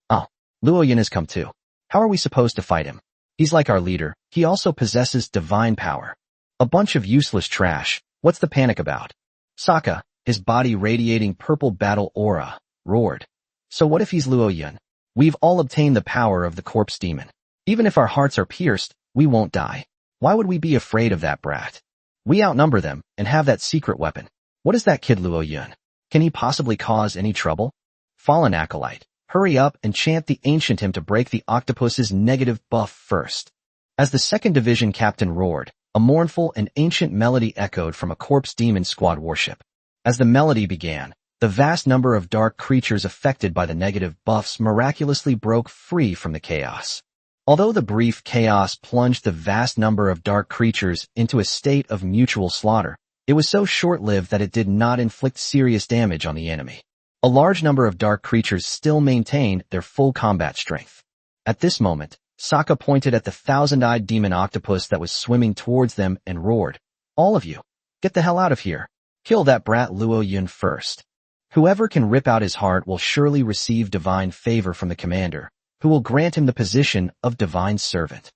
Speaker 1: Oh, Luo Yun has come too. How are we supposed to fight him? He's like our leader, he also possesses divine power. A bunch of useless trash, what's the panic about? Sokka, his body radiating purple battle aura, roared. So what if he's Luo Yun? We've all obtained the power of the corpse demon. Even if our hearts are pierced, we won't die. Why would we be afraid of that brat? We outnumber them and have that secret weapon. What is that kid Luo Yun? Can he possibly cause any trouble? Fallen acolyte, hurry up and chant the ancient hymn to break the octopus's negative buff first. As the 2nd Division captain roared, a mournful and ancient melody echoed from a corpse demon squad warship. As the melody began, the vast number of dark creatures affected by the negative buffs miraculously broke free from the chaos. Although the brief chaos plunged the vast number of dark creatures into a state of mutual slaughter, it was so short-lived that it did not inflict serious damage on the enemy. A large number of dark creatures still maintained their full combat strength. At this moment, Sokka pointed at the thousand-eyed demon octopus that was swimming towards them and roared, "All of you, get the hell out of here. Kill that brat Luo Yun first. Whoever can rip out his heart will surely receive divine favor from the commander, who will grant him the position of divine servant.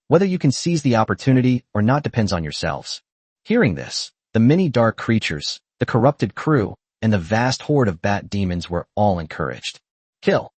Speaker 1: Whether you can seize the opportunity or not depends on yourselves." Hearing this, the many dark creatures, the corrupted crew, and the vast horde of bat demons were all encouraged. Kill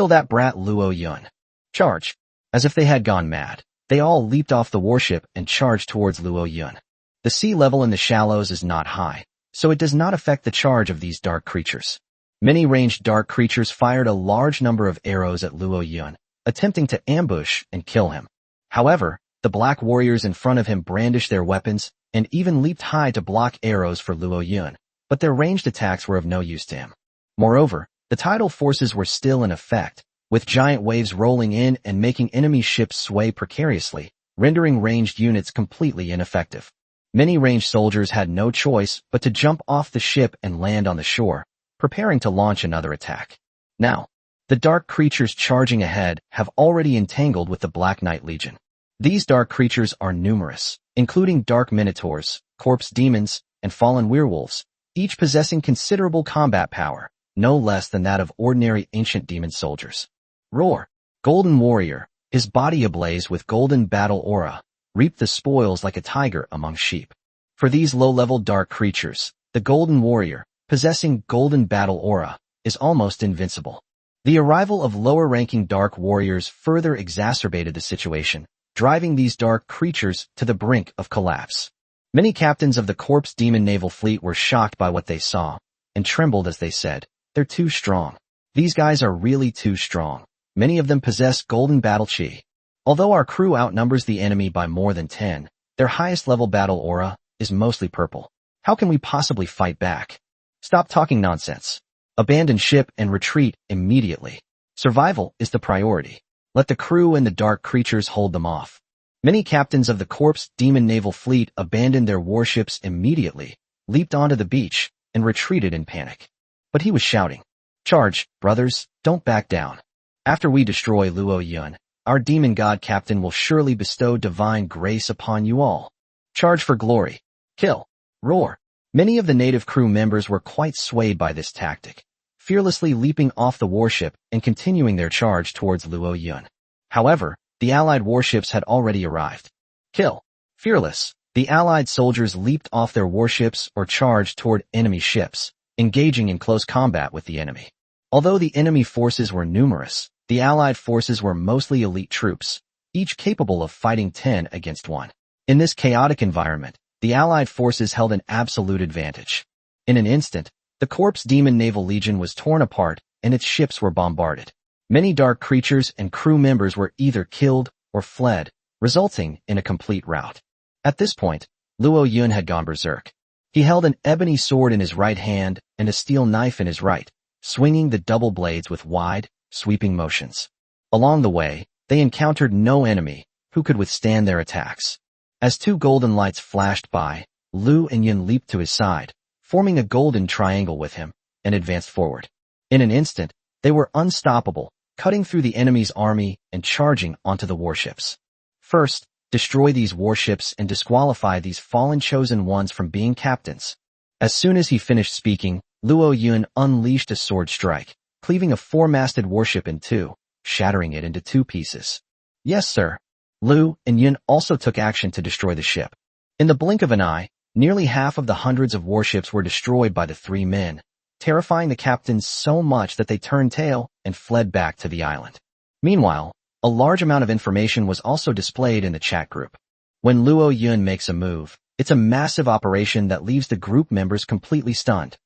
Speaker 1: that brat Luo Yun. Charge. As if they had gone mad, they all leaped off the warship and charged towards Luo Yun. The sea level in the shallows is not high, so it does not affect the charge of these dark creatures. Many ranged dark creatures fired a large number of arrows at Luo Yun, attempting to ambush and kill him. However, the black warriors in front of him brandished their weapons and even leaped high to block arrows for Luo Yun, but their ranged attacks were of no use to him. Moreover, the tidal forces were still in effect, with giant waves rolling in and making enemy ships sway precariously, rendering ranged units completely ineffective. Many ranged soldiers had no choice but to jump off the ship and land on the shore, preparing to launch another attack. Now, the dark creatures charging ahead have already entangled with the Black Knight Legion. These dark creatures are numerous, including dark minotaurs, corpse demons, and fallen werewolves, each possessing considerable combat power, no less than that of ordinary ancient demon soldiers. Roar! Golden warrior, his body ablaze with golden battle aura, reaped the spoils like a tiger among sheep. For these low-level dark creatures, the golden warrior, possessing golden battle aura, is almost invincible. The arrival of lower-ranking dark warriors further exacerbated the situation, driving these dark creatures to the brink of collapse. Many captains of the corpse demon naval fleet were shocked by what they saw, and trembled as they said, "They're too strong. These guys are really too strong. Many of them possess golden battle chi. Although our crew outnumbers the enemy by more than 10, their highest level battle aura is mostly purple. How can we possibly fight back? Stop talking nonsense. Abandon ship and retreat immediately. Survival is the priority. Let the crew and the dark creatures hold them off." Many captains of the corpse demon naval fleet abandoned their warships immediately, leaped onto the beach, and retreated in panic. But he was shouting, "Charge, brothers, don't back down. After we destroy Luo Yun, our demon god captain will surely bestow divine grace upon you all. Charge for glory. Kill. Roar." Many of the native crew members were quite swayed by this tactic, fearlessly leaping off the warship and continuing their charge towards Luo Yun. However, the allied warships had already arrived. Kill. Fearless, the allied soldiers leaped off their warships or charged toward enemy ships, engaging in close combat with the enemy. Although the enemy forces were numerous, the allied forces were mostly elite troops, each capable of fighting 10 against 1. In this chaotic environment, the allied forces held an absolute advantage. In an instant, the corpse demon naval legion was torn apart and its ships were bombarded. Many dark creatures and crew members were either killed or fled, resulting in a complete rout. At this point, Luo Yun had gone berserk. He held an ebony sword in his right hand and a steel knife in his right, swinging the double blades with wide, sweeping motions. Along the way, they encountered no enemy who could withstand their attacks. As two golden lights flashed by, Lu and Yun leaped to his side, forming a golden triangle with him, and advanced forward. In an instant, they were unstoppable, cutting through the enemy's army and charging onto the warships. First, destroy these warships and disqualify these fallen chosen ones from being captains. As soon as he finished speaking, Luo Yun unleashed a sword strike, cleaving a four-masted warship in two, shattering it into 2 pieces. Yes, sir. Lu and Yun also took action to destroy the ship. In the blink of an eye, nearly half of the hundreds of warships were destroyed by the 3 men, terrifying the captains so much that they turned tail and fled back to the island. Meanwhile, a large amount of information was also displayed in the chat group. When Luo Yun makes a move, it's a massive operation that leaves the group members completely stunned.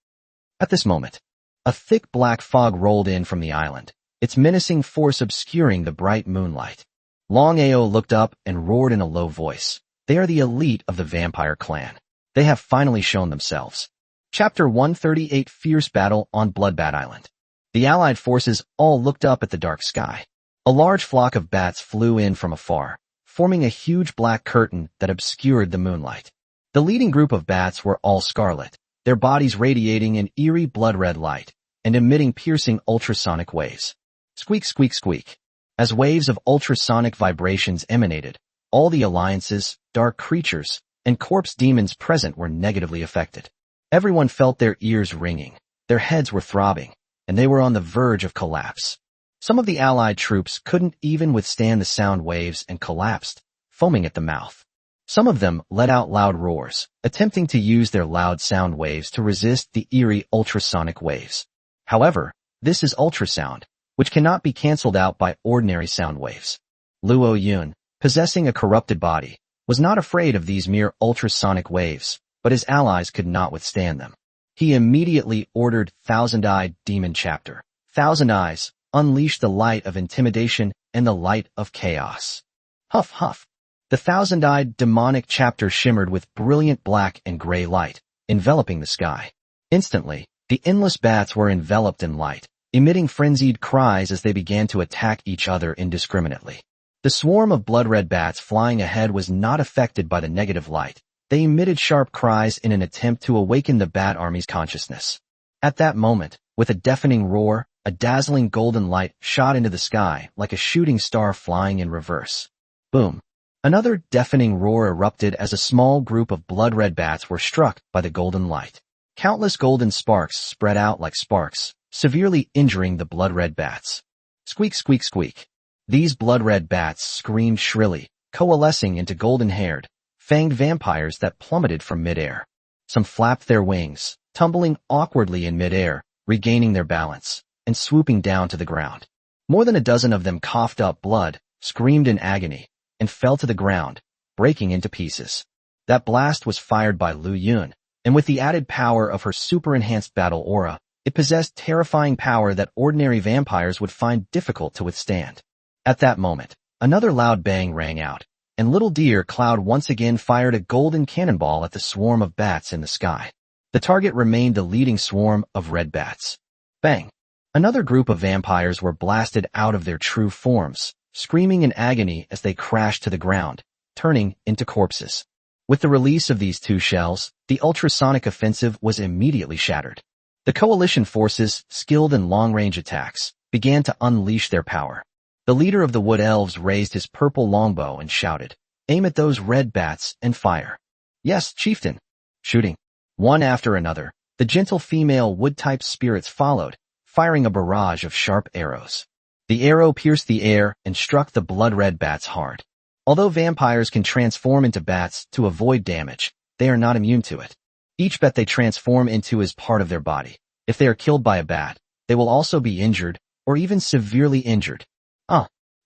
Speaker 1: At this moment, a thick black fog rolled in from the island, its menacing force obscuring the bright moonlight. Long Ao looked up and roared in a low voice. They are the elite of the vampire clan. They have finally shown themselves. Chapter 138 Fierce Battle on Bloodbat Island. The allied forces all looked up at the dark sky. A large flock of bats flew in from afar, forming a huge black curtain that obscured the moonlight. The leading group of bats were all scarlet, their bodies radiating an eerie blood-red light and emitting piercing ultrasonic waves. Squeak, squeak, squeak. As waves of ultrasonic vibrations emanated, all the alliances, dark creatures, and corpse demons present were negatively affected. Everyone felt their ears ringing, their heads were throbbing, and they were on the verge of collapse. Some of the allied troops couldn't even withstand the sound waves and collapsed, foaming at the mouth. Some of them let out loud roars, attempting to use their loud sound waves to resist the eerie ultrasonic waves. However, this is ultrasound, which cannot be cancelled out by ordinary sound waves. Luo Yun, possessing a corrupted body, was not afraid of these mere ultrasonic waves, but his allies could not withstand them. He immediately ordered Thousand-Eyed Demon Chapter. Thousand Eyes, unleash the light of intimidation and the light of chaos. Huff, huff. The Thousand-Eyed Demonic Chapter shimmered with brilliant black and gray light, enveloping the sky. Instantly, the endless bats were enveloped in light, emitting frenzied cries as they began to attack each other indiscriminately. The swarm of blood-red bats flying ahead was not affected by the negative light. They emitted sharp cries in an attempt to awaken the bat army's consciousness. At that moment, with a deafening roar, a dazzling golden light shot into the sky like a shooting star flying in reverse. Boom. Another deafening roar erupted as a small group of blood-red bats were struck by the golden light. Countless golden sparks spread out like sparks, severely injuring the blood-red bats. Squeak, squeak, squeak. These blood-red bats screamed shrilly, coalescing into golden-haired, fanged vampires that plummeted from midair. Some flapped their wings, tumbling awkwardly in midair, regaining their balance, and swooping down to the ground. More than a dozen of them coughed up blood, screamed in agony, and fell to the ground, breaking into pieces. That blast was fired by Lu Yun, and with the added power of her super-enhanced battle aura, it possessed terrifying power that ordinary vampires would find difficult to withstand. At that moment, another loud bang rang out, and Little Deer Cloud once again fired a golden cannonball at the swarm of bats in the sky. The target remained the leading swarm of red bats. Bang! Another group of vampires were blasted out of their true forms, screaming in agony as they crashed to the ground, turning into corpses. With the release of these two shells, the ultrasonic offensive was immediately shattered. The coalition forces, skilled in long-range attacks, began to unleash their power. The leader of the Wood Elves raised his purple longbow and shouted, "Aim at those red bats and fire." "Yes, chieftain." Shooting. One after another, the gentle female wood-type spirits followed, firing a barrage of sharp arrows. The arrow pierced the air and struck the blood-red bats hard. Although vampires can transform into bats to avoid damage, they are not immune to it. Each bat they transform into is part of their body. If they are killed by a bat, they will also be injured, or even severely injured.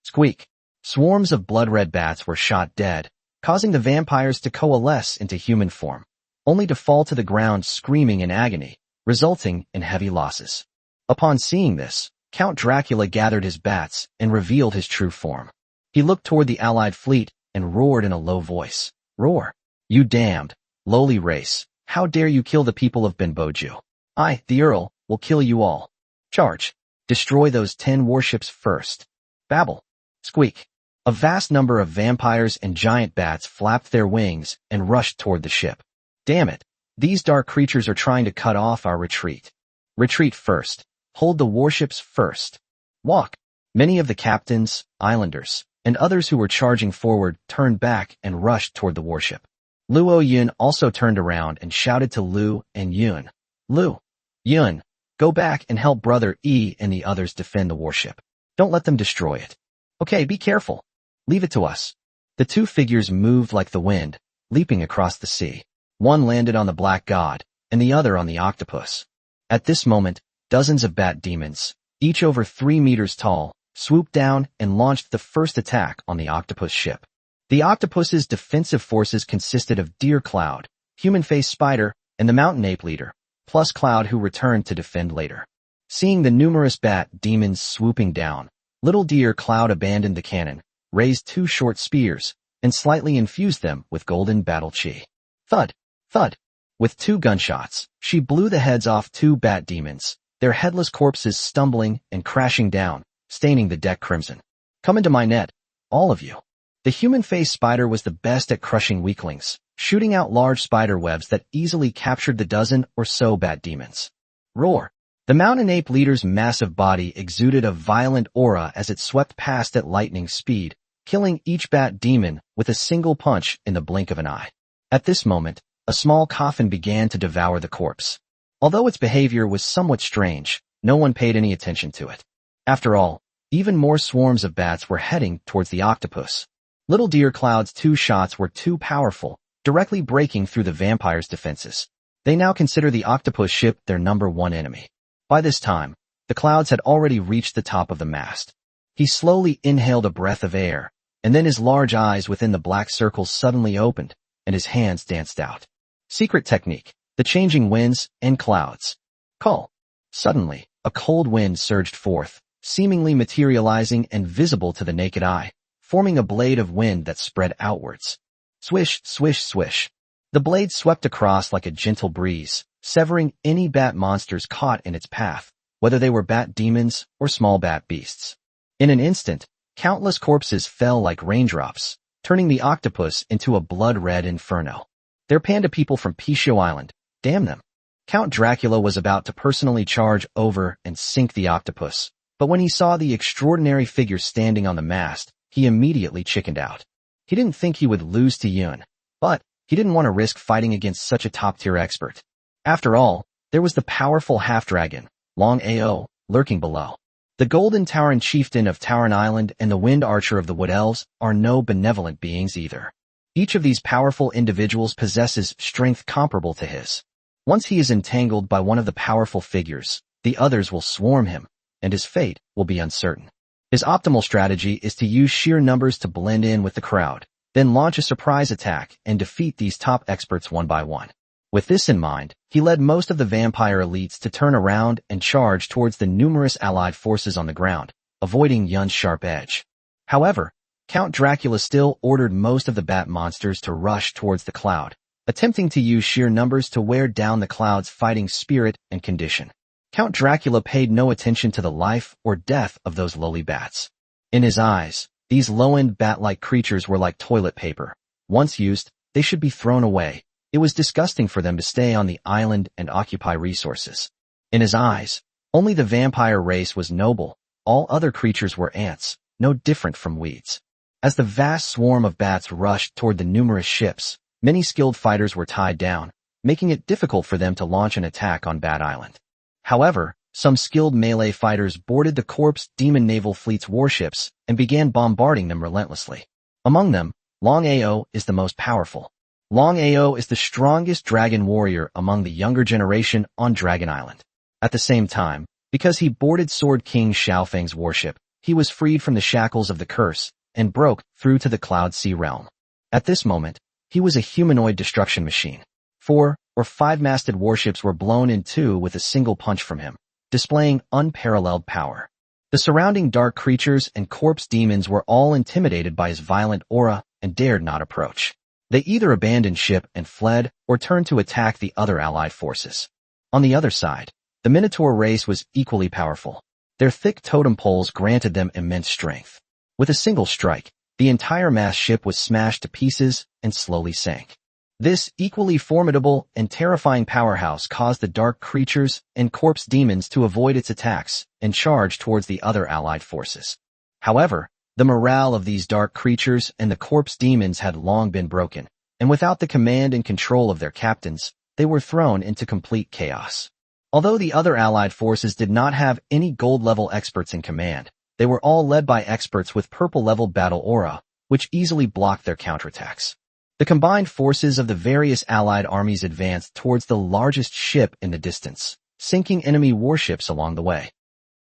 Speaker 1: Squeak. Swarms of blood-red bats were shot dead, causing the vampires to coalesce into human form, only to fall to the ground screaming in agony, resulting in heavy losses. Upon seeing this, Count Dracula gathered his bats and revealed his true form. He looked toward the allied fleet and roared in a low voice. "Roar! You damned, lowly race! How dare you kill the people of Benboju? I, the Earl, will kill you all. Charge! Destroy those 10 warships first." Babble. Squeak. A vast number of vampires and giant bats flapped their wings and rushed toward the ship. "Damn it! These dark creatures are trying to cut off our retreat." "Retreat first. Hold the warships first. Walk." Many of the captains, islanders, and others who were charging forward turned back and rushed toward the warship. Luo Yun also turned around and shouted to Lu and Yun. "Lu, Yun, go back and help Brother E and the others defend the warship. Don't let them destroy it. Okay, be careful. Leave it to us." The two figures moved like the wind, leaping across the sea. One landed on the Black God, and the other on the Octopus. At this moment, dozens of bat demons, each over 3 meters tall, swooped down and launched the first attack on the Octopus ship. The Octopus's defensive forces consisted of Deer Cloud, Human-Faced Spider, and the Mountain Ape leader, plus Cloud, who returned to defend later. Seeing the numerous bat demons swooping down, Little Deer Cloud abandoned the cannon, raised 2 short spears, and slightly infused them with golden battle chi. Thud! Thud! With 2 gunshots, she blew the heads off 2 bat demons, their headless corpses stumbling and crashing down, staining the deck crimson. "Come into my net, all of you." The Human-Faced Spider was the best at crushing weaklings, shooting out large spider webs that easily captured the dozen or so bat demons. Roar! The Mountain Ape leader's massive body exuded a violent aura as it swept past at lightning speed, killing each bat demon with a single punch in the blink of an eye. At this moment, a small coffin began to devour the corpse. Although its behavior was somewhat strange, no one paid any attention to it. After all, even more swarms of bats were heading towards the Octopus. Little Deer Cloud's 2 shots were too powerful, directly breaking through the vampire's defenses. They now consider the Octopus ship their #1 enemy. By this time, the Clouds had already reached the top of the mast. He slowly inhaled a breath of air, and then his large eyes within the black circles suddenly opened, and his hands danced out. Secret technique, the changing winds and clouds. Call. Suddenly, a cold wind surged forth, seemingly materializing and visible to the naked eye, forming a blade of wind that spread outwards. Swish, swish, swish. The blade swept across like a gentle breeze, severing any bat monsters caught in its path, whether they were bat demons or small bat beasts. In an instant, countless corpses fell like raindrops, turning the Octopus into a blood-red inferno. "They're panda people from Pisho Island. Damn them." Count Dracula was about to personally charge over and sink the Octopus, but when he saw the extraordinary figure standing on the mast, he immediately chickened out. He didn't think he would lose to Yun, but he didn't want to risk fighting against such a top-tier expert. After all, there was the powerful half-dragon, Long Ao, lurking below. The Golden Tauren Chieftain of Tauren Island and the Wind Archer of the Wood Elves are no benevolent beings either. Each of these powerful individuals possesses strength comparable to his. Once he is entangled by one of the powerful figures, the others will swarm him, and his fate will be uncertain. His optimal strategy is to use sheer numbers to blend in with the crowd, then launch a surprise attack and defeat these top experts one by one. With this in mind, he led most of the vampire elites to turn around and charge towards the numerous allied forces on the ground, avoiding Yun's sharp edge. However, Count Dracula still ordered most of the bat monsters to rush towards the cloud, attempting to use sheer numbers to wear down the cloud's fighting spirit and condition. Count Dracula paid no attention to the life or death of those lowly bats. In his eyes, these low-end bat-like creatures were like toilet paper. Once used, they should be thrown away. It was disgusting for them to stay on the island and occupy resources. In his eyes, only the vampire race was noble. All other creatures were ants, no different from weeds. As the vast swarm of bats rushed toward the numerous ships, many skilled fighters were tied down, making it difficult for them to launch an attack on Bat Island. However, some skilled melee fighters boarded the Corpse Demon Naval Fleet's warships and began bombarding them relentlessly. Among them, Long Ao is the most powerful. Long Ao is the strongest dragon warrior among the younger generation on Dragon Island. At the same time, because he boarded Sword King Xiaofeng's warship, he was freed from the shackles of the curse and broke through to the Cloud Sea realm. At this moment, he was a humanoid destruction machine. 4 or 5-masted warships were blown in two with a single punch from him, displaying unparalleled power. The surrounding dark creatures and corpse demons were all intimidated by his violent aura and dared not approach. They either abandoned ship and fled or turned to attack the other allied forces. On the other side, the Minotaur race was equally powerful. Their thick totem poles granted them immense strength. With a single strike, the entire mass ship was smashed to pieces and slowly sank. This equally formidable and terrifying powerhouse caused the dark creatures and corpse demons to avoid its attacks and charge towards the other allied forces. However, the morale of these dark creatures and the corpse demons had long been broken, and without the command and control of their captains, they were thrown into complete chaos. Although the other allied forces did not have any gold-level experts in command, they were all led by experts with purple-level battle aura, which easily blocked their counterattacks. The combined forces of the various allied armies advanced towards the largest ship in the distance, sinking enemy warships along the way.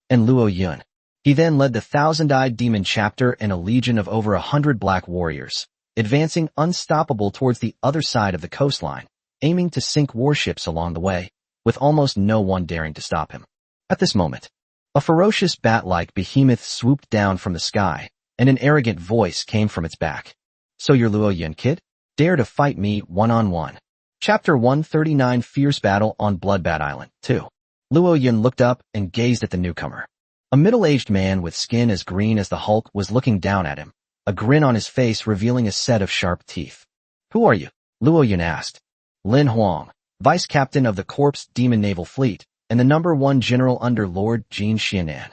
Speaker 1: And Luo Yun. He then led the Thousand-Eyed Demon chapter and a legion of over 100 black warriors, advancing unstoppable towards the other side of the coastline, aiming to sink warships along the way, with almost no one daring to stop him. At this moment, a ferocious bat-like behemoth swooped down from the sky, and an arrogant voice came from its back. "So you're Luo Yun, kid? Dare to fight me one-on-one." Chapter 139 Fierce Battle on Bloodbat Island 2. Luo Yun looked up and gazed at the newcomer. A middle-aged man with skin as green as the Hulk was looking down at him, a grin on his face revealing a set of sharp teeth. "Who are you?" Luo Yun asked. "Lin Huang, Vice Captain of the Corpse Demon Naval Fleet, and the #1 General under Lord Jin Xianan.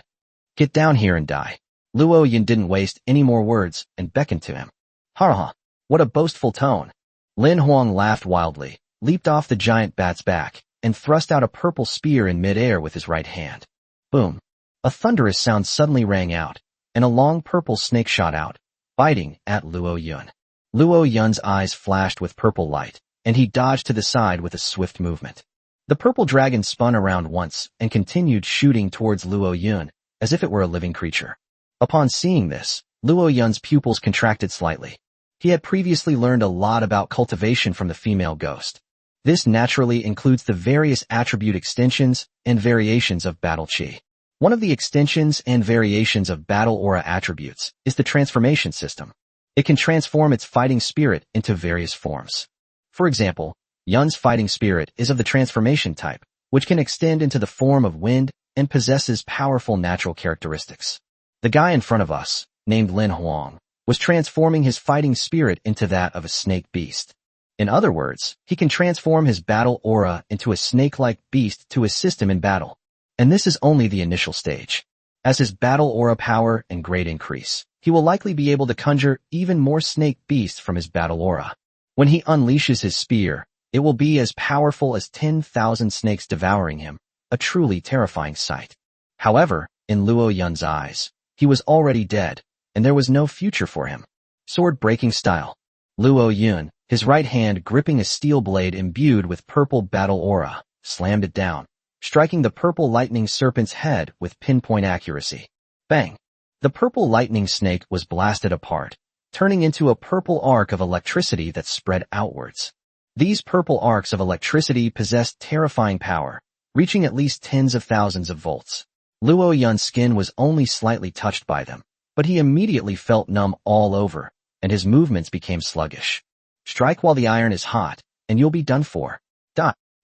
Speaker 1: Get down here and die." Luo Yun didn't waste any more words and beckoned to him. "Ha! What a boastful tone." Lin Huang laughed wildly, leaped off the giant bat's back, and thrust out a purple spear in midair with his right hand. Boom! A thunderous sound suddenly rang out, and a long purple snake shot out, biting at Luo Yun. Luo Yun's eyes flashed with purple light, and he dodged to the side with a swift movement. The purple dragon spun around once and continued shooting towards Luo Yun, as if it were a living creature. Upon seeing this, Luo Yun's pupils contracted slightly. He had previously learned a lot about cultivation from the female ghost. This naturally includes the various attribute extensions and variations of battle chi. One of the extensions and variations of battle aura attributes is the transformation system. It can transform its fighting spirit into various forms. For example, Yun's fighting spirit is of the transformation type, which can extend into the form of wind and possesses powerful natural characteristics. The guy in front of us, named Lin Huang, was transforming his fighting spirit into that of a snake beast. In other words, he can transform his battle aura into a snake-like beast to assist him in battle. And this is only the initial stage. As his battle aura power and grade increase, he will likely be able to conjure even more snake beasts from his battle aura. When he unleashes his spear, it will be as powerful as 10,000 snakes devouring him, a truly terrifying sight. However, in Luo Yun's eyes, he was already dead, and there was no future for him. Sword breaking style. Luo Yun, His right hand, gripping a steel blade imbued with purple battle aura, slammed it down, striking the purple lightning serpent's head with pinpoint accuracy. Bang! The purple lightning snake was blasted apart, turning into a purple arc of electricity that spread outwards. These purple arcs of electricity possessed terrifying power, reaching at least tens of thousands of volts. Luo Yun's skin was only slightly touched by them, but he immediately felt numb all over, and his movements became sluggish. Strike while the iron is hot, and you'll be done for.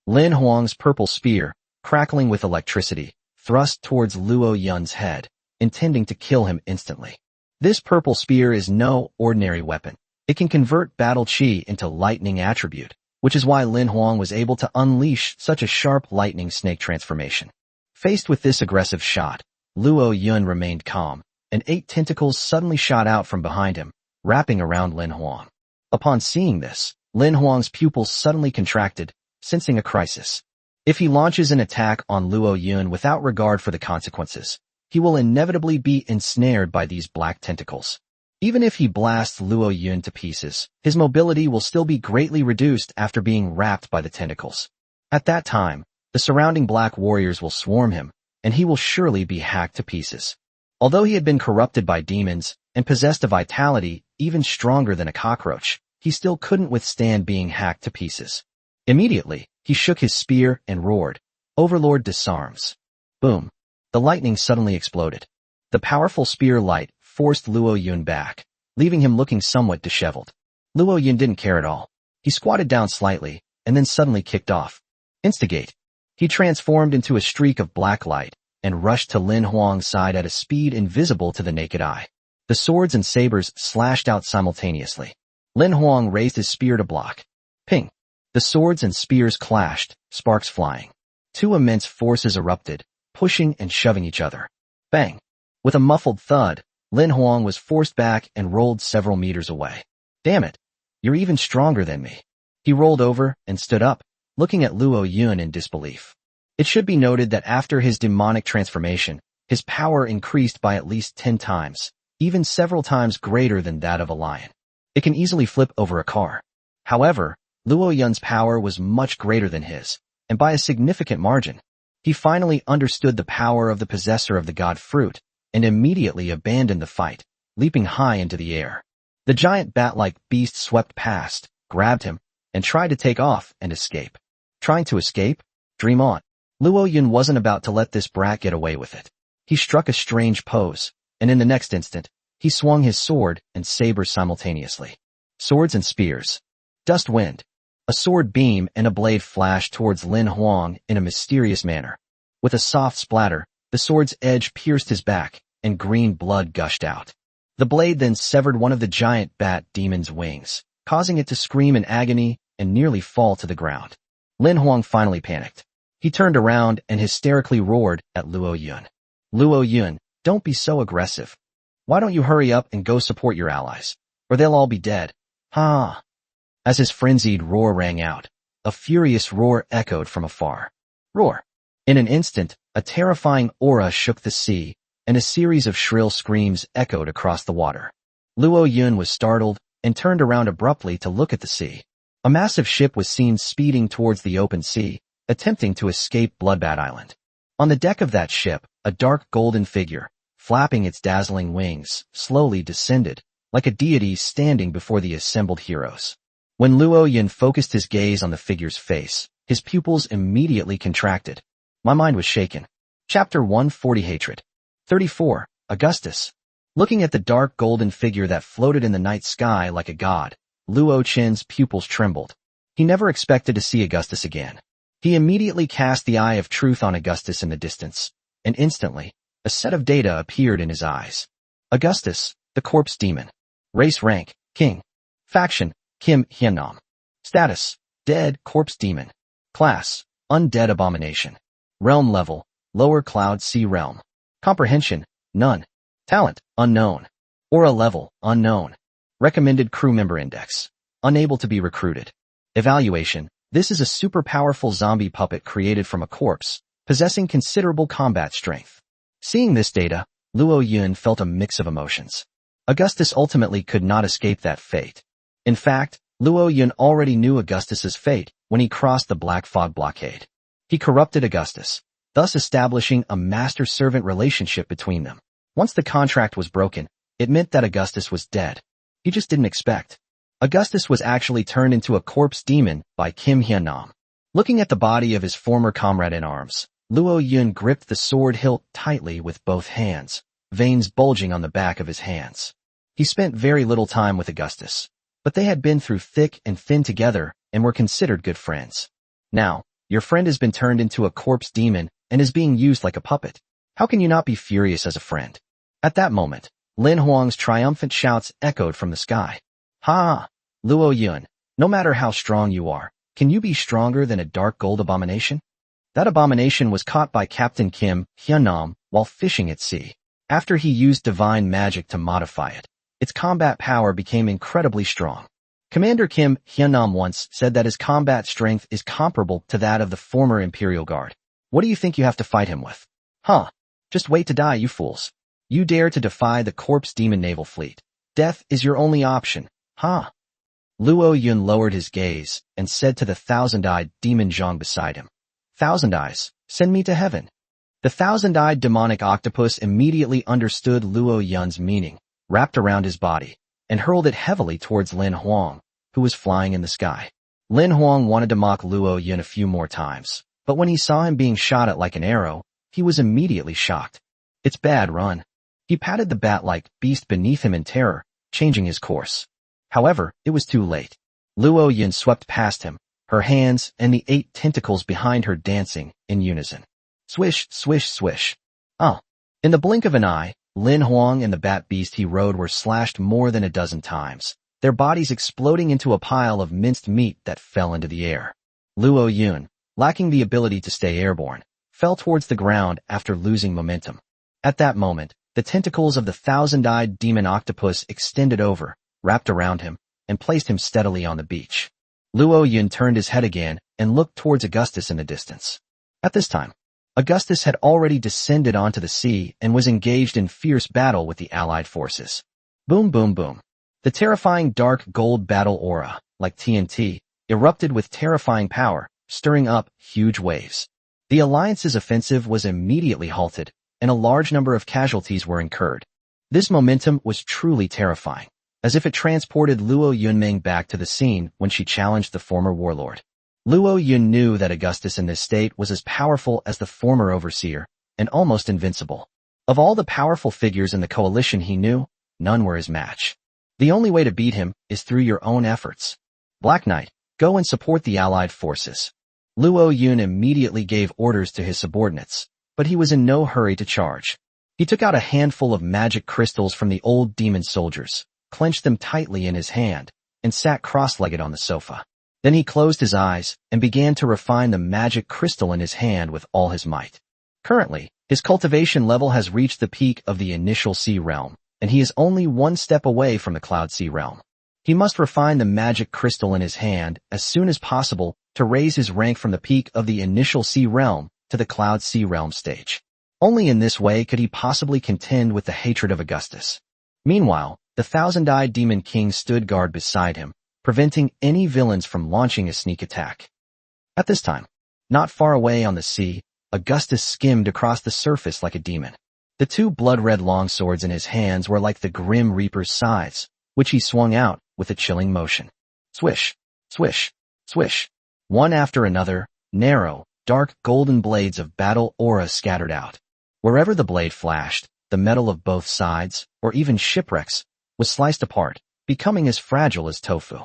Speaker 1: Lin Huang's purple spear, crackling with electricity, thrust towards Luo Yun's head, intending to kill him instantly. This purple spear is no ordinary weapon. It can convert battle chi into lightning attribute, which is why Lin Huang was able to unleash such a sharp lightning snake transformation. Faced with this aggressive shot, Luo Yun remained calm, and 8 tentacles suddenly shot out from behind him, wrapping around Lin Huang. Upon seeing this, Lin Huang's pupils suddenly contracted, sensing a crisis. If he launches an attack on Luo Yun without regard for the consequences, he will inevitably be ensnared by these black tentacles. Even if he blasts Luo Yun to pieces, his mobility will still be greatly reduced after being wrapped by the tentacles. At that time, the surrounding black warriors will swarm him, and he will surely be hacked to pieces. Although he had been corrupted by demons and possessed a vitality even stronger than a cockroach, he still couldn't withstand being hacked to pieces. Immediately, he shook his spear and roared, "Overlord disarms." Boom! The lightning suddenly exploded. The powerful spear light forced Luo Yun back, leaving him looking somewhat disheveled. Luo Yun didn't care at all. He squatted down slightly, and then suddenly kicked off. Instigate! He transformed into a streak of black light, and rushed to Lin Huang's side at a speed invisible to the naked eye. The swords and sabers slashed out simultaneously. Lin Huang raised his spear to block. Ping! The swords and spears clashed, sparks flying. 2 immense forces erupted, pushing and shoving each other. Bang! With a muffled thud, Lin Huang was forced back and rolled several meters away. Damn it! You're even stronger than me. He rolled over and stood up, looking at Luo Yun in disbelief. It should be noted that after his demonic transformation, his power increased by at least 10 times, even several times greater than that of a lion. It can easily flip over a car. However, Luo Yun's power was much greater than his, and by a significant margin. He finally understood the power of the possessor of the god fruit, and immediately abandoned the fight, leaping high into the air. The giant bat-like beast swept past, grabbed him, and tried to take off and escape. Trying to escape? Dream on. Luo Yun wasn't about to let this brat get away with it. He struck a strange pose, and in the next instant, he swung his sword and saber simultaneously. Swords and spears. Dust wind. A sword beam and a blade flashed towards Lin Huang in a mysterious manner. With a soft splatter, the sword's edge pierced his back, and green blood gushed out. The blade then severed one of the giant bat demon's wings, causing it to scream in agony and nearly fall to the ground. Lin Huang finally panicked. He turned around and hysterically roared at Luo Yun. Luo Yun, don't be so aggressive. Why don't you hurry up and go support your allies, or they'll all be dead. Ha! As his frenzied roar rang out, a furious roar echoed from afar. Roar! In an instant, a terrifying aura shook the sea, and a series of shrill screams echoed across the water. Luo Yun was startled and turned around abruptly to look at the sea. A massive ship was seen speeding towards the open sea, attempting to escape Bloodbath Island. On the deck of that ship, a dark golden figure, flapping its dazzling wings, slowly descended, like a deity standing before the assembled heroes. When Luo Yun focused his gaze on the figure's face, his pupils immediately contracted. My mind was shaken. Chapter 140 Hatred. 34. Augustus. Looking at the dark golden figure that floated in the night sky like a god, Luo Chen's pupils trembled. He never expected to see Augustus again. He immediately cast the eye of truth on Augustus in the distance, and instantly, a set of data appeared in his eyes. Augustus, the corpse demon. Race rank, king. Faction, Kim Hyennam. Status, dead corpse demon. Class, undead abomination. Realm level, lower cloud sea realm. Comprehension, none. Talent, unknown. Aura level, unknown. Recommended crew member index, unable to be recruited. Evaluation, this is a super powerful zombie puppet created from a corpse, possessing considerable combat strength. Seeing this data, Luo Yun felt a mix of emotions. Augustus ultimately could not escape that fate. In fact, Luo Yun already knew Augustus's fate when he crossed the Black Fog blockade. He corrupted Augustus, thus establishing a master-servant relationship between them. Once the contract was broken, it meant that Augustus was dead. He just didn't expect. Augustus was actually turned into a corpse demon by Kim Hyun-nam. Looking at the body of his former comrade in arms, Luo Yun gripped the sword hilt tightly with both hands, veins bulging on the back of his hands. He spent very little time with Augustus, but they had been through thick and thin together and were considered good friends. Now, your friend has been turned into a corpse demon and is being used like a puppet. How can you not be furious as a friend? At that moment, Lin Huang's triumphant shouts echoed from the sky. Ha! Luo Yun, no matter how strong you are, can you be stronger than a dark gold abomination? That abomination was caught by Captain Kim Hyun-nam while fishing at sea. After he used divine magic to modify it, its combat power became incredibly strong. Commander Kim Hyun-nam once said that his combat strength is comparable to that of the former Imperial Guard. What do you think you have to fight him with? Huh? Just wait to die, you fools. You dare to defy the corpse demon naval fleet. Death is your only option, huh? Luo Yun lowered his gaze and said to the thousand-eyed demon Zhang beside him, "Thousand Eyes, send me to heaven." The thousand-eyed demonic octopus immediately understood Luo Yun's meaning, wrapped around his body, and hurled it heavily towards Lin Huang, who was flying in the sky. Lin Huang wanted to mock Luo Yun a few more times, but when he saw him being shot at like an arrow, he was immediately shocked. It's bad, run. He patted the bat-like beast beneath him in terror, changing his course. However, it was too late. Luo Yun swept past him, her hands and the 8 tentacles behind her dancing in unison. Swish, swish, swish. In the blink of an eye, Lin Huang and the bat beast he rode were slashed more than a dozen times, their bodies exploding into a pile of minced meat that fell into the air. Luo Yun, lacking the ability to stay airborne, fell towards the ground after losing momentum. At that moment, the tentacles of the thousand-eyed demon octopus extended over, wrapped around him, and placed him steadily on the beach. Luo Yun turned his head again and looked towards Augustus in the distance. At this time, Augustus had already descended onto the sea and was engaged in fierce battle with the allied forces. Boom, boom, boom. The terrifying dark gold battle aura, like TNT, erupted with terrifying power, stirring up huge waves. The alliance's offensive was immediately halted, and a large number of casualties were incurred. This momentum was truly terrifying, as if it transported Luo Yunming back to the scene when she challenged the former warlord. Luo Yun knew that Augustus in this state was as powerful as the former overseer, and almost invincible. Of all the powerful figures in the coalition he knew, none were his match. The only way to beat him is through your own efforts. Black Knight, go and support the allied forces. Luo Yun immediately gave orders to his subordinates, but he was in no hurry to charge. He took out a handful of magic crystals from the old demon soldiers, clenched them tightly in his hand, and sat cross-legged on the sofa. Then he closed his eyes and began to refine the magic crystal in his hand with all his might. Currently, his cultivation level has reached the peak of the initial sea realm, and he is only one step away from the cloud sea realm. He must refine the magic crystal in his hand as soon as possible to raise his rank from the peak of the initial sea realm to the cloud sea realm stage. Only in this way could he possibly contend with the hatred of Augustus. Meanwhile, the thousand-eyed demon king stood guard beside him, preventing any villains from launching a sneak attack. At this time, not far away on the sea, Augustus skimmed across the surface like a demon. The 2 blood-red longswords in his hands were like the Grim Reaper's scythes, which he swung out with a chilling motion. Swish, swish, swish. One after another, narrow, dark golden blades of battle aura scattered out. Wherever the blade flashed, the metal of both sides, or even shipwrecks, was sliced apart, becoming as fragile as tofu.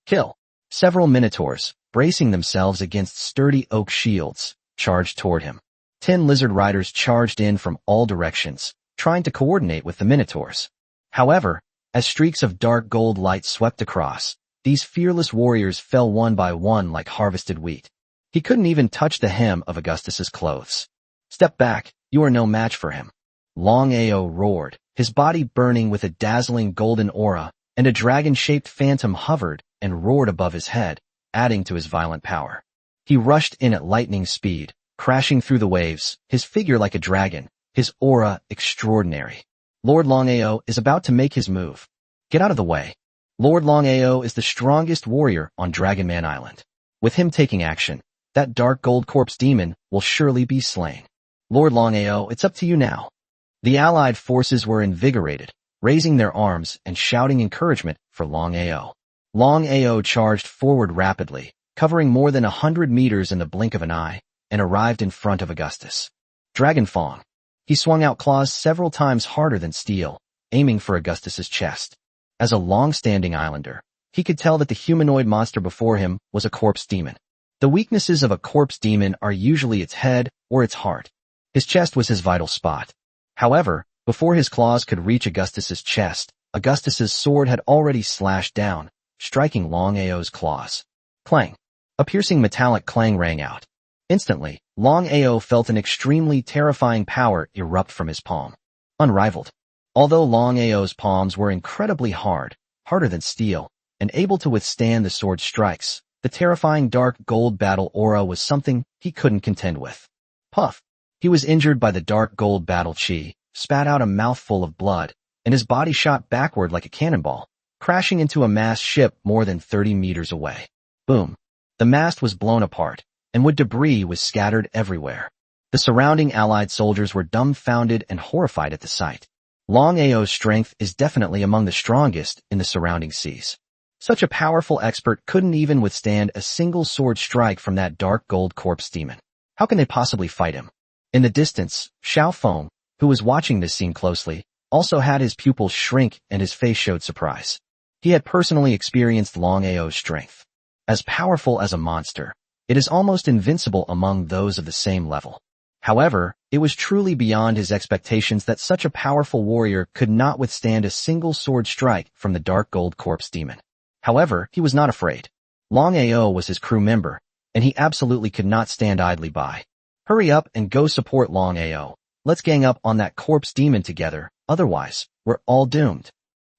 Speaker 1: Kill. Several minotaurs, bracing themselves against sturdy oak shields, charged toward him. 10 lizard riders charged in from all directions, trying to coordinate with the minotaurs. However, as streaks of dark gold light swept across, these fearless warriors fell one by one like harvested wheat. He couldn't even touch the hem of Augustus's clothes. Step back, you are no match for him. Long Ao roared, his body burning with a dazzling golden aura, and a dragon-shaped phantom hovered and roared above his head, adding to his violent power. He rushed in at lightning speed, crashing through the waves, his figure like a dragon, his aura extraordinary. Lord Long Ao is about to make his move. Get out of the way. Lord Long Ao is the strongest warrior on Dragon Man Island. With him taking action, that dark gold corpse demon will surely be slain. Lord Long Ao, it's up to you now. The allied forces were invigorated, raising their arms and shouting encouragement for Long Ao. Long Ao charged forward rapidly, covering more than 100 meters in the blink of an eye, and arrived in front of Augustus. Dragon Fang. He swung out claws several times harder than steel, aiming for Augustus's chest. As a long-standing islander, he could tell that the humanoid monster before him was a corpse demon. The weaknesses of a corpse demon are usually its head or its heart. His chest was his vital spot. However, before his claws could reach Augustus's chest, Augustus's sword had already slashed down, striking Long Ao's claws. Clang. A piercing metallic clang rang out. Instantly, Long Ao felt an extremely terrifying power erupt from his palm. Unrivaled. Although Long Ao's palms were incredibly hard, harder than steel, and able to withstand the sword strikes, the terrifying dark gold battle aura was something he couldn't contend with. Puff. He was injured by the dark gold battle chi, spat out a mouthful of blood, and his body shot backward like a cannonball, crashing into a mast ship more than 30 meters away. Boom. The mast was blown apart, and wood debris was scattered everywhere. The surrounding allied soldiers were dumbfounded and horrified at the sight. Long Ao's strength is definitely among the strongest in the surrounding seas. Such a powerful expert couldn't even withstand a single sword strike from that dark gold corpse demon. How can they possibly fight him? In the distance, Xiao Feng, who was watching this scene closely, also had his pupils shrink and his face showed surprise. He had personally experienced Long Ao's strength. As powerful as a monster, it is almost invincible among those of the same level. However, it was truly beyond his expectations that such a powerful warrior could not withstand a single sword strike from the dark gold corpse demon. However, he was not afraid. Long Ao was his crew member, and he absolutely could not stand idly by. Hurry up and go support Long Ao. Let's gang up on that corpse demon together, otherwise, we're all doomed.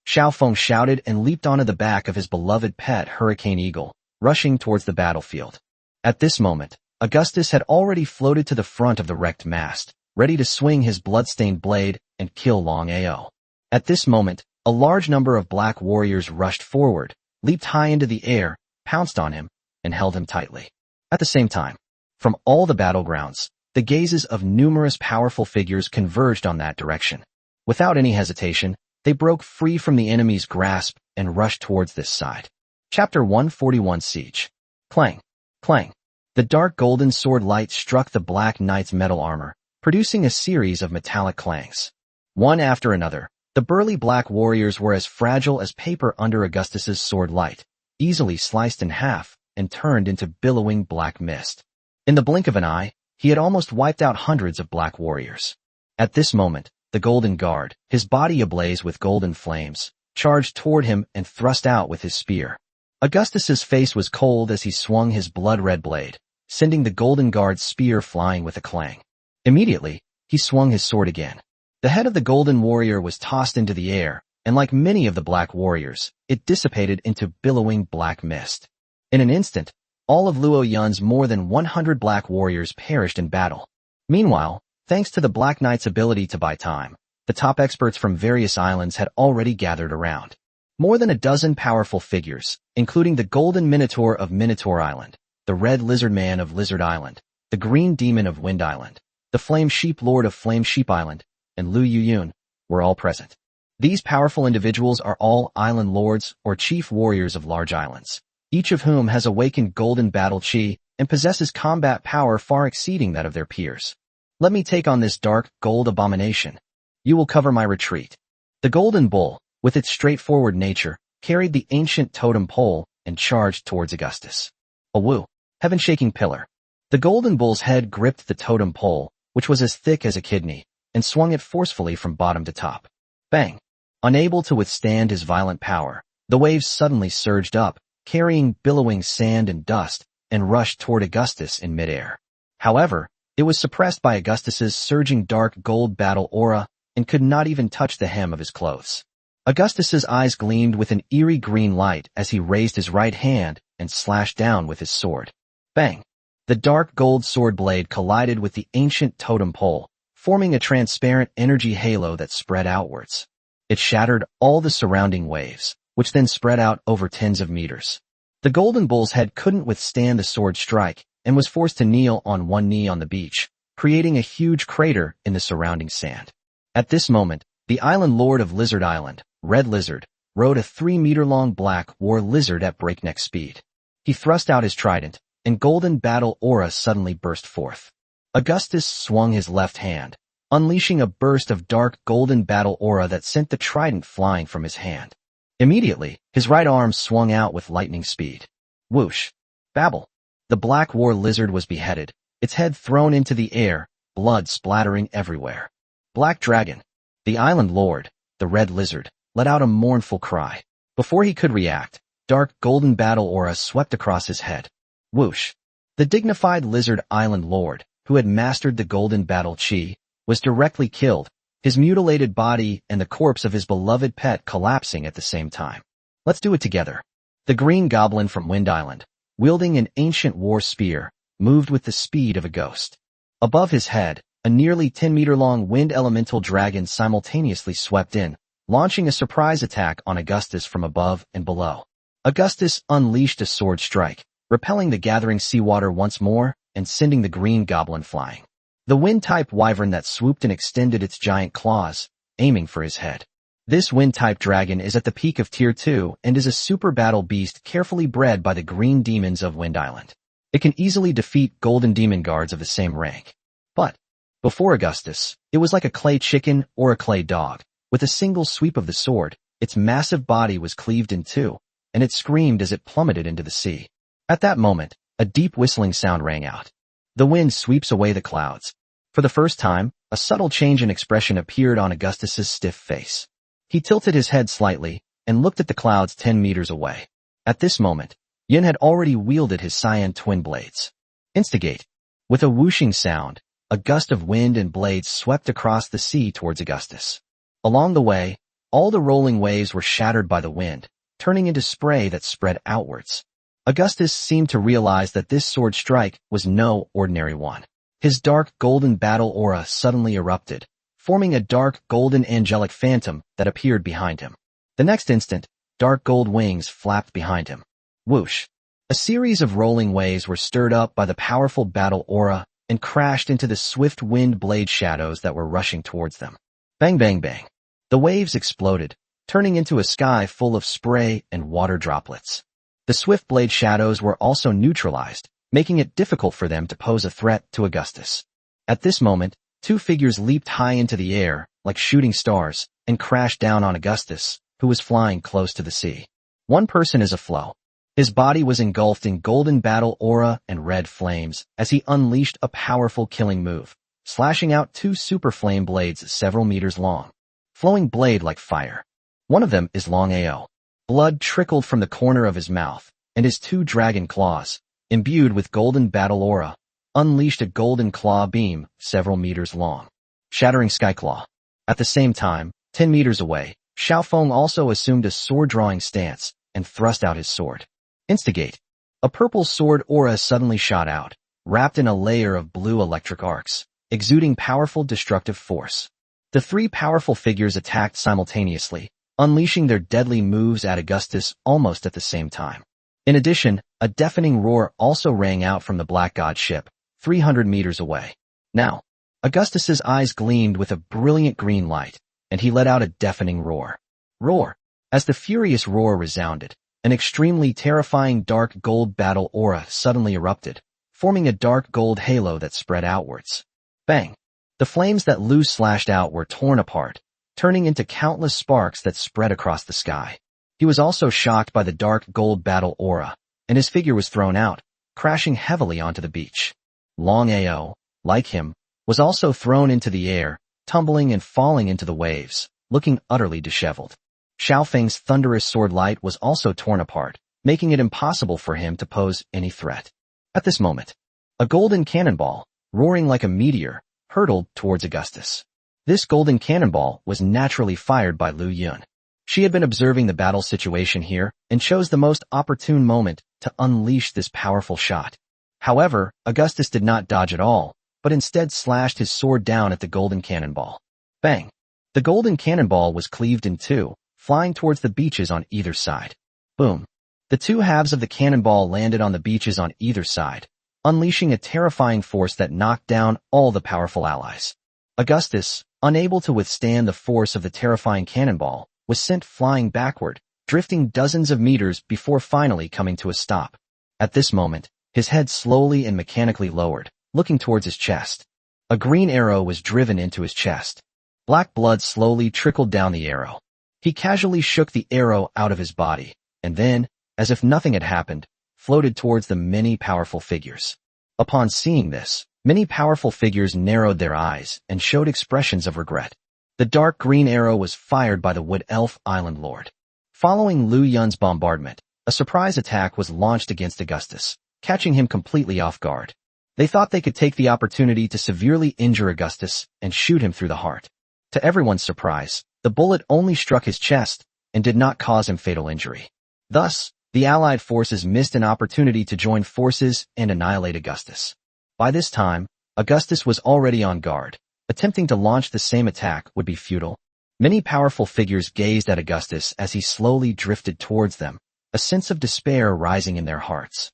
Speaker 1: Xiao Feng shouted and leaped onto the back of his beloved pet Hurricane Eagle, rushing towards the battlefield. At this moment, Augustus had already floated to the front of the wrecked mast, ready to swing his blood-stained blade and kill Long Ao. At this moment, a large number of black warriors rushed forward, leaped high into the air, pounced on him, and held him tightly. At the same time, from all the battlegrounds, the gazes of numerous powerful figures converged on that direction. Without any hesitation, they broke free from the enemy's grasp and rushed towards this side. Chapter 141 Siege. Clang. Clang. The dark golden sword light struck the Black Knight's metal armor, producing a series of metallic clangs. One after another, the burly black warriors were as fragile as paper under Augustus's sword light, easily sliced in half and turned into billowing black mist. In the blink of an eye, he had almost wiped out hundreds of black warriors. At this moment, the Golden Guard, his body ablaze with golden flames, charged toward him and thrust out with his spear. Augustus's face was cold as he swung his blood-red blade, sending the Golden Guard's spear flying with a clang. Immediately, he swung his sword again. The head of the Golden Warrior was tossed into the air, and like many of the black warriors, it dissipated into billowing black mist. In an instant, all of Luo Yun's more than 100 black warriors perished in battle. Meanwhile, thanks to the Black Knight's ability to buy time, the top experts from various islands had already gathered around. More than a dozen powerful figures, including the Golden Minotaur of Minotaur Island, the Red Lizard Man of Lizard Island, the Green Demon of Wind Island, the Flame Sheep Lord of Flame Sheep Island, and Lu Yuyun, were all present. These powerful individuals are all island lords or chief warriors of large islands, each of whom has awakened golden battle chi and possesses combat power far exceeding that of their peers. Let me take on this dark gold abomination. You will cover my retreat. The Golden Bull, with its straightforward nature, carried the ancient totem pole and charged towards Augustus. A woo, heaven-shaking pillar. The Golden Bull's head gripped the totem pole, which was as thick as a kidney, and swung it forcefully from bottom to top. Bang! Unable to withstand his violent power, the waves suddenly surged up, carrying billowing sand and dust, and rushed toward Augustus in midair. However, it was suppressed by Augustus's surging dark gold battle aura and could not even touch the hem of his clothes. Augustus's eyes gleamed with an eerie green light as he raised his right hand and slashed down with his sword. Bang! The dark gold sword blade collided with the ancient totem pole, forming a transparent energy halo that spread outwards. It shattered all the surrounding waves, which then spread out over tens of meters. The golden bull's head couldn't withstand the sword strike and was forced to kneel on one knee on the beach, creating a huge crater in the surrounding sand. At this moment, the island lord of Lizard Island, Red Lizard, rode a 3-meter-long black war lizard at breakneck speed. He thrust out his trident, and golden battle aura suddenly burst forth. Augustus swung his left hand, unleashing a burst of dark golden battle aura that sent the trident flying from his hand. Immediately, his right arm swung out with lightning speed. Whoosh! Babble! The black war lizard was beheaded, its head thrown into the air, blood splattering everywhere. Black Dragon, the island lord, the red lizard, let out a mournful cry. Before he could react, dark golden battle aura swept across his head. Whoosh! The dignified lizard island lord, who had mastered the golden battle chi, was directly killed, his mutilated body and the corpse of his beloved pet collapsing at the same time. Let's do it together. The green goblin from Wind Island, wielding an ancient war spear, moved with the speed of a ghost. Above his head, a nearly 10-meter-long wind elemental dragon simultaneously swept in, launching a surprise attack on Augustus from above and below. Augustus unleashed a sword strike, repelling the gathering seawater once more and sending the green goblin flying. The wind-type wyvern that swooped and extended its giant claws, aiming for his head. This wind-type dragon is at the peak of Tier 2 and is a super battle beast carefully bred by the green demons of Wind Island. It can easily defeat golden demon guards of the same rank. But, before Augustus, it was like a clay chicken or a clay dog. With a single sweep of the sword, its massive body was cleaved in two, and it screamed as it plummeted into the sea. At that moment, a deep whistling sound rang out. The wind sweeps away the clouds. For the first time, a subtle change in expression appeared on Augustus's stiff face. He tilted his head slightly and looked at the clouds 10 meters away. At this moment, Yin had already wielded his cyan twin blades. Instigate. With a whooshing sound, a gust of wind and blades swept across the sea towards Augustus. Along the way, all the rolling waves were shattered by the wind, turning into spray that spread outwards. Augustus seemed to realize that this sword strike was no ordinary one. His dark golden battle aura suddenly erupted, forming a dark golden angelic phantom that appeared behind him. The next instant, dark gold wings flapped behind him. Whoosh! A series of rolling waves were stirred up by the powerful battle aura and crashed into the swift wind blade shadows that were rushing towards them. Bang bang bang. The waves exploded, turning into a sky full of spray and water droplets. The swift blade shadows were also neutralized, making it difficult for them to pose a threat to Augustus. At this moment, two figures leaped high into the air, like shooting stars, and crashed down on Augustus, who was flying close to the sea. One person is afloat. His body was engulfed in golden battle aura and red flames as he unleashed a powerful killing move, slashing out two super flame blades several meters long. Flowing blade like fire. One of them is Long Ao. Blood trickled from the corner of his mouth, and his two dragon claws, imbued with golden battle aura, unleashed a golden claw beam several meters long. Shattering Skyclaw. At the same time, 10 meters away, Xiaofeng also assumed a sword-drawing stance and thrust out his sword. Instigate. A purple sword aura suddenly shot out, wrapped in a layer of blue electric arcs, exuding powerful destructive force. The three powerful figures attacked simultaneously, unleashing their deadly moves at Augustus almost at the same time. In addition, a deafening roar also rang out from the Black God ship, 300 meters away. Now, Augustus's eyes gleamed with a brilliant green light, and he let out a deafening roar. Roar! As the furious roar resounded, an extremely terrifying dark gold battle aura suddenly erupted, forming a dark gold halo that spread outwards. Bang! The flames that Lu slashed out were torn apart, turning into countless sparks that spread across the sky. He was also shocked by the dark gold battle aura, and his figure was thrown out, crashing heavily onto the beach. Long Ao, like him, was also thrown into the air, tumbling and falling into the waves, looking utterly disheveled. Xiaofeng's thunderous sword light was also torn apart, making it impossible for him to pose any threat. At this moment, a golden cannonball, roaring like a meteor, hurtled towards Augustus. This golden cannonball was naturally fired by Lu Yun. She had been observing the battle situation here and chose the most opportune moment to unleash this powerful shot. However, Augustus did not dodge at all, but instead slashed his sword down at the golden cannonball. Bang! The golden cannonball was cleaved in two, flying towards the beaches on either side. Boom. The two halves of the cannonball landed on the beaches on either side, unleashing a terrifying force that knocked down all the powerful allies. Augustus, unable to withstand the force of the terrifying cannonball, was sent flying backward, drifting dozens of meters before finally coming to a stop. At this moment, his head slowly and mechanically lowered, looking towards his chest. A green arrow was driven into his chest. Black blood slowly trickled down the arrow. He casually shook the arrow out of his body, and then, as if nothing had happened, floated towards the many powerful figures. Upon seeing this, many powerful figures narrowed their eyes and showed expressions of regret. The dark green arrow was fired by the Wood Elf Island Lord. Following Lu Yun's bombardment, a surprise attack was launched against Augustus, catching him completely off guard. They thought they could take the opportunity to severely injure Augustus and shoot him through the heart. To everyone's surprise, the bullet only struck his chest and did not cause him fatal injury. Thus, the Allied forces missed an opportunity to join forces and annihilate Augustus. By this time, Augustus was already on guard. Attempting to launch the same attack would be futile. Many powerful figures gazed at Augustus as he slowly drifted towards them, a sense of despair rising in their hearts.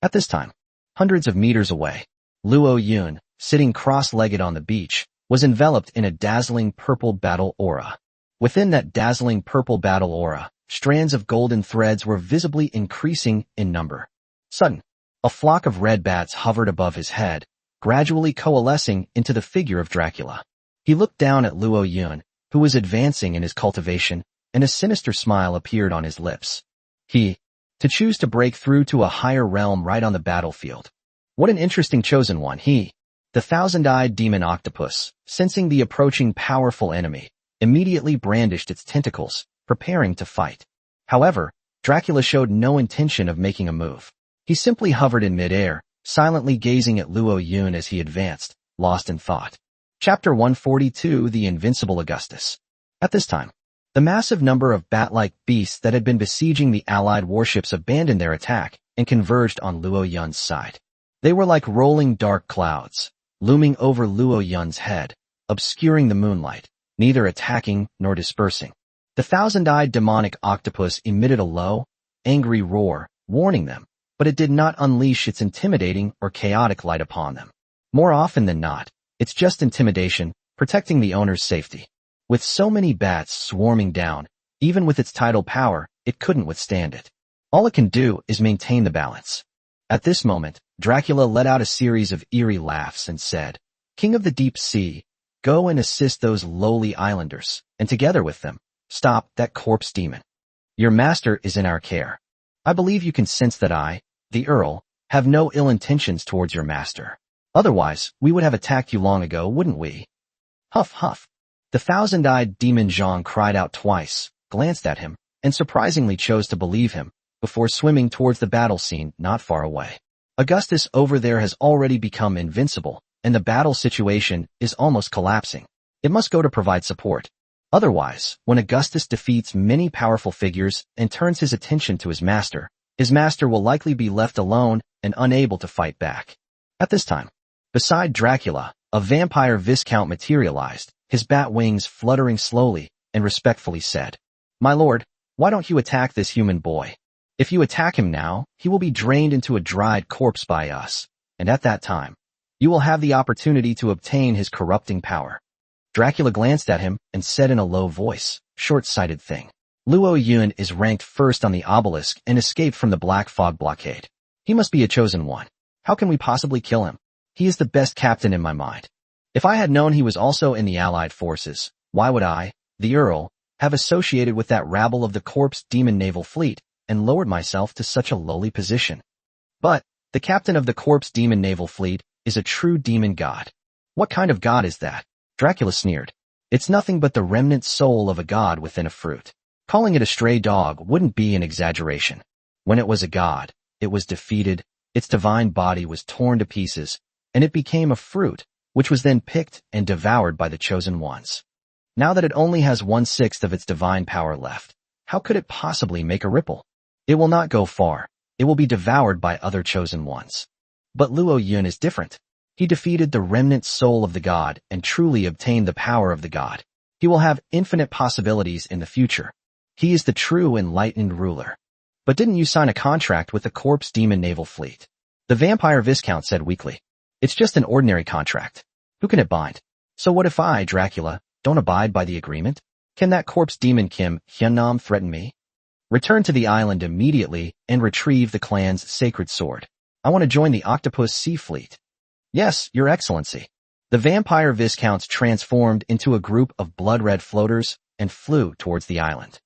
Speaker 1: At this time, hundreds of meters away, Luo Yun, sitting cross-legged on the beach, was enveloped in a dazzling purple battle aura. Within that dazzling purple battle aura, strands of golden threads were visibly increasing in number. Suddenly, a flock of red bats hovered above his head, gradually coalescing into the figure of Dracula. He looked down at Luo Yun, who was advancing in his cultivation, and a sinister smile appeared on his lips. To choose to break through to a higher realm right on the battlefield. What an interesting chosen one, The thousand-eyed demon octopus, sensing the approaching powerful enemy, immediately brandished its tentacles, preparing to fight. However, Dracula showed no intention of making a move. He simply hovered in midair, silently gazing at Luo Yun as he advanced, lost in thought. Chapter 142: The Invincible Augustus. At this time, the massive number of bat-like beasts that had been besieging the Allied warships abandoned their attack and converged on Luo Yun's side. They were like rolling dark clouds, looming over Luo Yun's head, obscuring the moonlight, neither attacking nor dispersing. The thousand-eyed demonic octopus emitted a low, angry roar, warning them, but it did not unleash its intimidating or chaotic light upon them. More often than not, it's just intimidation, protecting the owner's safety. With so many bats swarming down, even with its tidal power, it couldn't withstand it. All it can do is maintain the balance. At this moment, Dracula let out a series of eerie laughs and said, "King of the deep sea, go and assist those lowly islanders, and together with them, stop that corpse demon. Your master is in our care. I believe you can sense that I, the Earl, have no ill intentions towards your master. Otherwise, we would have attacked you long ago, wouldn't we?" Huff, huff. The thousand-eyed demon Zhang cried out twice, glanced at him, and surprisingly chose to believe him, before swimming towards the battle scene not far away. Augustus over there has already become invincible, and the battle situation is almost collapsing. It must go to provide support. Otherwise, when Augustus defeats many powerful figures and turns his attention to his master will likely be left alone and unable to fight back. At this time, beside Dracula, a vampire viscount materialized, his bat wings fluttering slowly, and respectfully said, "My lord, why don't you attack this human boy? If you attack him now, he will be drained into a dried corpse by us, and at that time, you will have the opportunity to obtain his corrupting power." Dracula glanced at him and said in a low voice, "Short-sighted thing. Luo Yun is ranked first on the obelisk and escaped from the Black Fog blockade. He must be a chosen one. How can we possibly kill him? He is the best captain in my mind. If I had known he was also in the Allied forces, why would I, the Earl, have associated with that rabble of the corpse demon naval fleet and lowered myself to such a lowly position? But the captain of the corpse demon naval fleet is a true demon god. What kind of god is that?" Dracula sneered. "It's nothing but the remnant soul of a god within a fruit. Calling it a stray dog wouldn't be an exaggeration. When it was a god, it was defeated, its divine body was torn to pieces, and it became a fruit, which was then picked and devoured by the chosen ones. Now that it only has 1/6 of its divine power left, how could it possibly make a ripple? It will not go far. It will be devoured by other chosen ones. But Luo Yun is different. He defeated the remnant soul of the god and truly obtained the power of the god. He will have infinite possibilities in the future. He is the true enlightened ruler. But didn't you sign a contract with the corpse demon naval fleet? The vampire viscount said weakly. It's just an ordinary contract. Who can it bind? So what if I, Dracula, don't abide by the agreement? Can that corpse demon Kim Hyunnam threaten me? Return to the island immediately and retrieve the clan's sacred sword. I want to join the Octopus Sea Fleet. Yes, Your Excellency. The vampire viscounts transformed into a group of blood-red floaters and flew towards the island.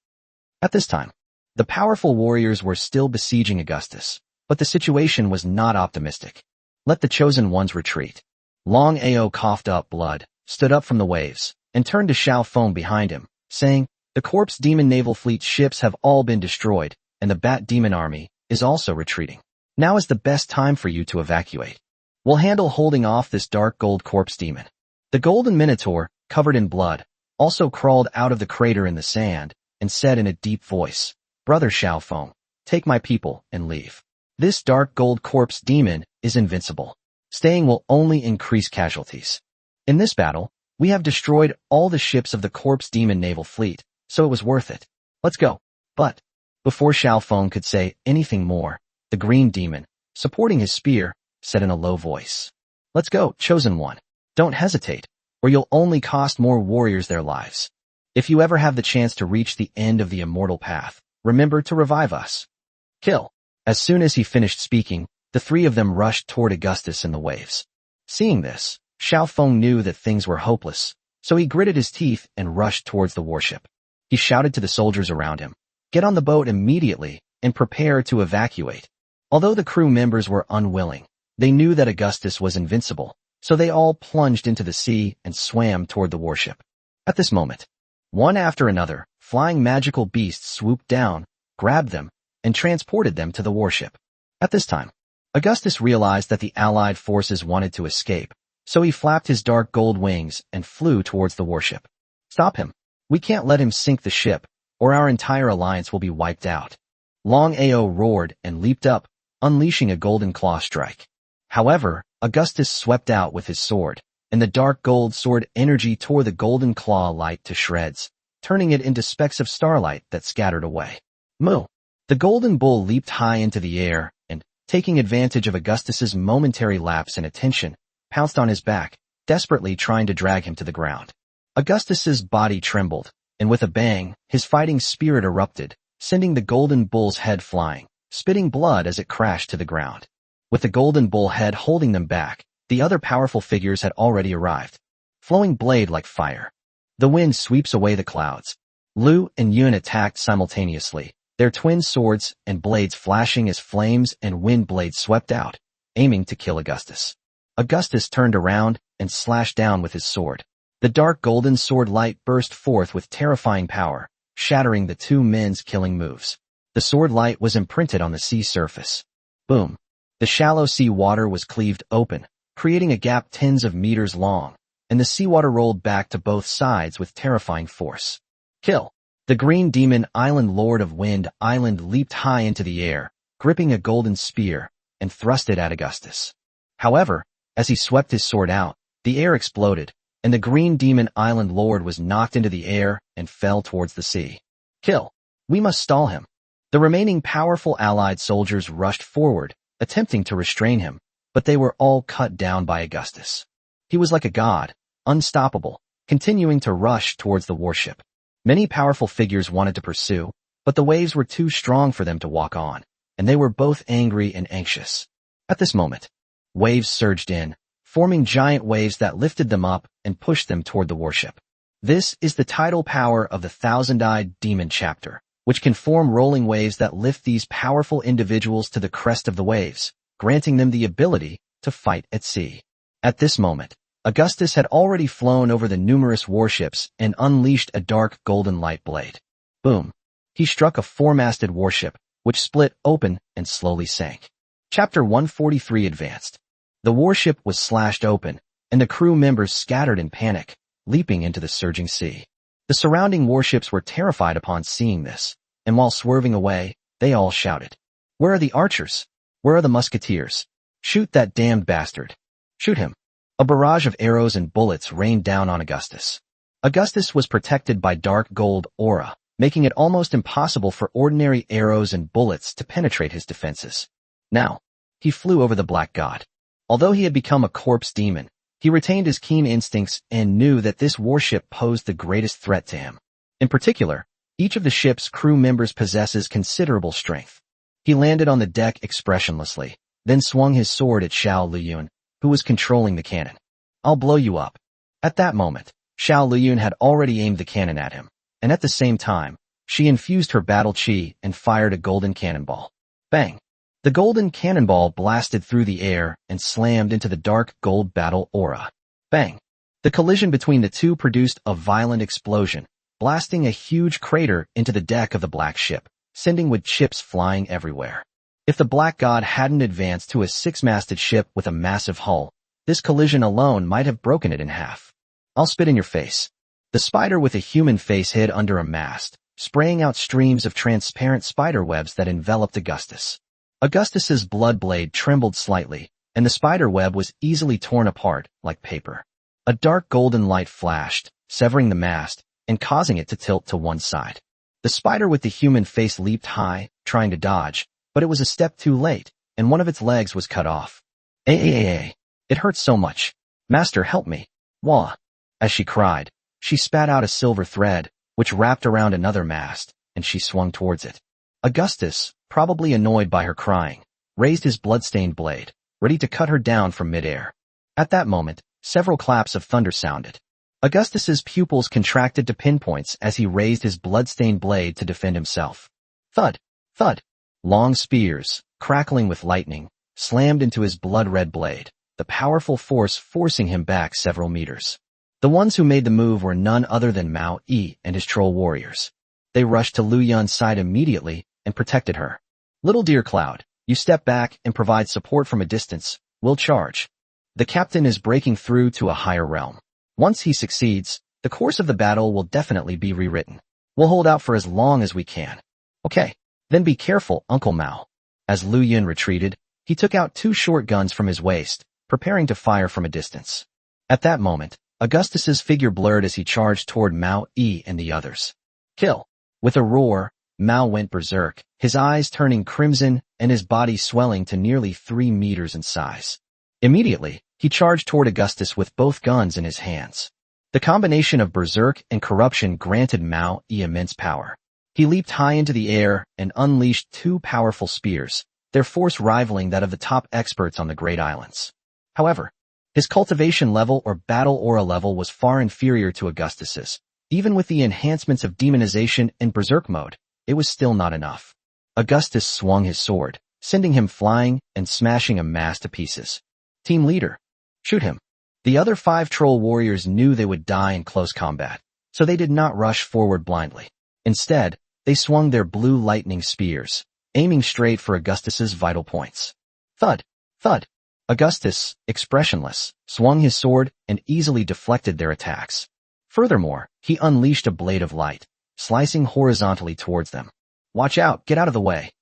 Speaker 1: At this time, the powerful warriors were still besieging Augustus, but the situation was not optimistic. Let the chosen ones retreat. Long Ao coughed up blood, stood up from the waves, and turned to Xiao Feng behind him, saying, the corpse demon naval fleet ships have all been destroyed, and the bat demon army is also retreating. Now is the best time for you to evacuate. We'll handle holding off this dark gold corpse demon. The golden minotaur, covered in blood, also crawled out of the crater in the sand and said in a deep voice, Brother Xiao Feng, take my people and leave. This dark gold corpse demon is invincible. Staying will only increase casualties. In this battle, we have destroyed all the ships of the corpse demon naval fleet, so it was worth it. Let's go. But, before Xiao Feng could say anything more, the green demon, supporting his spear, said in a low voice, Let's go, chosen one. Don't hesitate, or you'll only cost more warriors their lives. If you ever have the chance to reach the end of the immortal path, remember to revive us. Kill. As soon as he finished speaking, the three of them rushed toward Augustus in the waves. Seeing this, Xiao Feng knew that things were hopeless, so he gritted his teeth and rushed towards the warship. He shouted to the soldiers around him, Get on the boat immediately and prepare to evacuate. Although the crew members were unwilling, they knew that Augustus was invincible, so they all plunged into the sea and swam toward the warship. At this moment, one after another, flying magical beasts swooped down, grabbed them, and transported them to the warship. At this time, Augustus realized that the allied forces wanted to escape, so he flapped his dark gold wings and flew towards the warship. Stop him. We can't let him sink the ship, or our entire alliance will be wiped out. Long Ao roared and leaped up, unleashing a golden claw strike. However, Augustus swept out with his sword, and the dark gold sword energy tore the golden claw light to shreds, turning it into specks of starlight that scattered away. Moo! The golden bull leaped high into the air, and, taking advantage of Augustus's momentary lapse in attention, pounced on his back, desperately trying to drag him to the ground. Augustus's body trembled, and with a bang, his fighting spirit erupted, sending the golden bull's head flying, spitting blood as it crashed to the ground. With the golden bull head holding them back, the other powerful figures had already arrived. Flowing blade like fire. The wind sweeps away the clouds. Lu and Yun attacked simultaneously, their twin swords and blades flashing as flames and wind blades swept out, aiming to kill Augustus. Augustus turned around and slashed down with his sword. The dark golden sword light burst forth with terrifying power, shattering the two men's killing moves. The sword light was imprinted on the sea surface. Boom. The shallow sea water was cleaved open, creating a gap tens of meters long, and the seawater rolled back to both sides with terrifying force. Kill. The green demon island lord of Wind Island leaped high into the air, gripping a golden spear, and thrust it at Augustus. However, as he swept his sword out, the air exploded, and the green demon island lord was knocked into the air and fell towards the sea. Kill. We must stall him. The remaining powerful allied soldiers rushed forward, attempting to restrain him, but they were all cut down by Augustus. He was like a god, unstoppable, continuing to rush towards the warship. Many powerful figures wanted to pursue, but the waves were too strong for them to walk on, and they were both angry and anxious. At this moment, waves surged in, forming giant waves that lifted them up and pushed them toward the warship. This is the tidal power of the thousand-eyed demon chapter, which can form rolling waves that lift these powerful individuals to the crest of the waves, granting them the ability to fight at sea. At this moment, Augustus had already flown over the numerous warships and unleashed a dark golden light blade. Boom. He struck a four-masted warship, which split open and slowly sank. Chapter 143 advanced. The warship was slashed open, and the crew members scattered in panic, leaping into the surging sea. The surrounding warships were terrified upon seeing this, and while swerving away, they all shouted, Where are the archers? Where are the musketeers? Shoot that damned bastard. Shoot him. A barrage of arrows and bullets rained down on Augustus. Augustus was protected by dark gold aura, making it almost impossible for ordinary arrows and bullets to penetrate his defenses. Now, he flew over the black god. Although he had become a corpse demon, he retained his keen instincts and knew that this warship posed the greatest threat to him. In particular, each of the ship's crew members possesses considerable strength. He landed on the deck expressionlessly, then swung his sword at Xiao Luyun, who was controlling the cannon. "I'll blow you up." At that moment, Xiao Luyun had already aimed the cannon at him, and at the same time, she infused her battle chi and fired a golden cannonball. Bang! The golden cannonball blasted through the air and slammed into the dark gold battle aura. Bang! The collision between the two produced a violent explosion, blasting a huge crater into the deck of the black ship, sending wood chips flying everywhere. If the black god hadn't advanced to a six-masted ship with a massive hull, this collision alone might have broken it in half. "I'll spit in your face." The spider with a human face hid under a mast, spraying out streams of transparent spider webs that enveloped Augustus. Augustus's blood blade trembled slightly, and the spider web was easily torn apart like paper. A dark golden light flashed, severing the mast and causing it to tilt to one side. The spider with the human face leaped high, trying to dodge, but it was a step too late, and one of its legs was cut off. It hurts so much. Master, help me. Wah. As she cried, she spat out a silver thread, which wrapped around another mast, and she swung towards it. Augustus, probably annoyed by her crying, raised his blood-stained blade, ready to cut her down from midair. At that moment, several claps of thunder sounded. Augustus's pupils contracted to pinpoints as he raised his blood-stained blade to defend himself. Thud! Thud! Long spears, crackling with lightning, slammed into his blood-red blade, the powerful force forcing him back several meters. The ones who made the move were none other than Mao Yi and his troll warriors. They rushed to Lu Yun's side immediately and protected her. "Little dear Cloud, you step back and provide support from a distance. We'll charge. The captain is breaking through to a higher realm. Once he succeeds, the course of the battle will definitely be rewritten. We'll hold out for as long as we can." "Okay. Then be careful, Uncle Mao." As Lu Yun retreated, he took out two short guns from his waist, preparing to fire from a distance. At that moment, Augustus's figure blurred as he charged toward Mao Yi and the others. "Kill!" With a roar, Mao went berserk, his eyes turning crimson and his body swelling to nearly 3 meters in size. Immediately, he charged toward Augustus with both guns in his hands. The combination of berserk and corruption granted Mao Yi immense power. He leaped high into the air and unleashed 2 powerful spears, their force rivaling that of the top experts on the Great Islands. However, his cultivation level or battle aura level was far inferior to Augustus's. Even with the enhancements of demonization and berserk mode, it was still not enough. Augustus swung his sword, sending him flying and smashing a mass to pieces. "Team leader, shoot him." The other 5 troll warriors knew they would die in close combat, so they did not rush forward blindly. Instead, they swung their blue lightning spears, aiming straight for Augustus's vital points. Thud! Thud! Augustus, expressionless, swung his sword and easily deflected their attacks. Furthermore, he unleashed a blade of light, slicing horizontally towards them. "Watch out, get out of the way."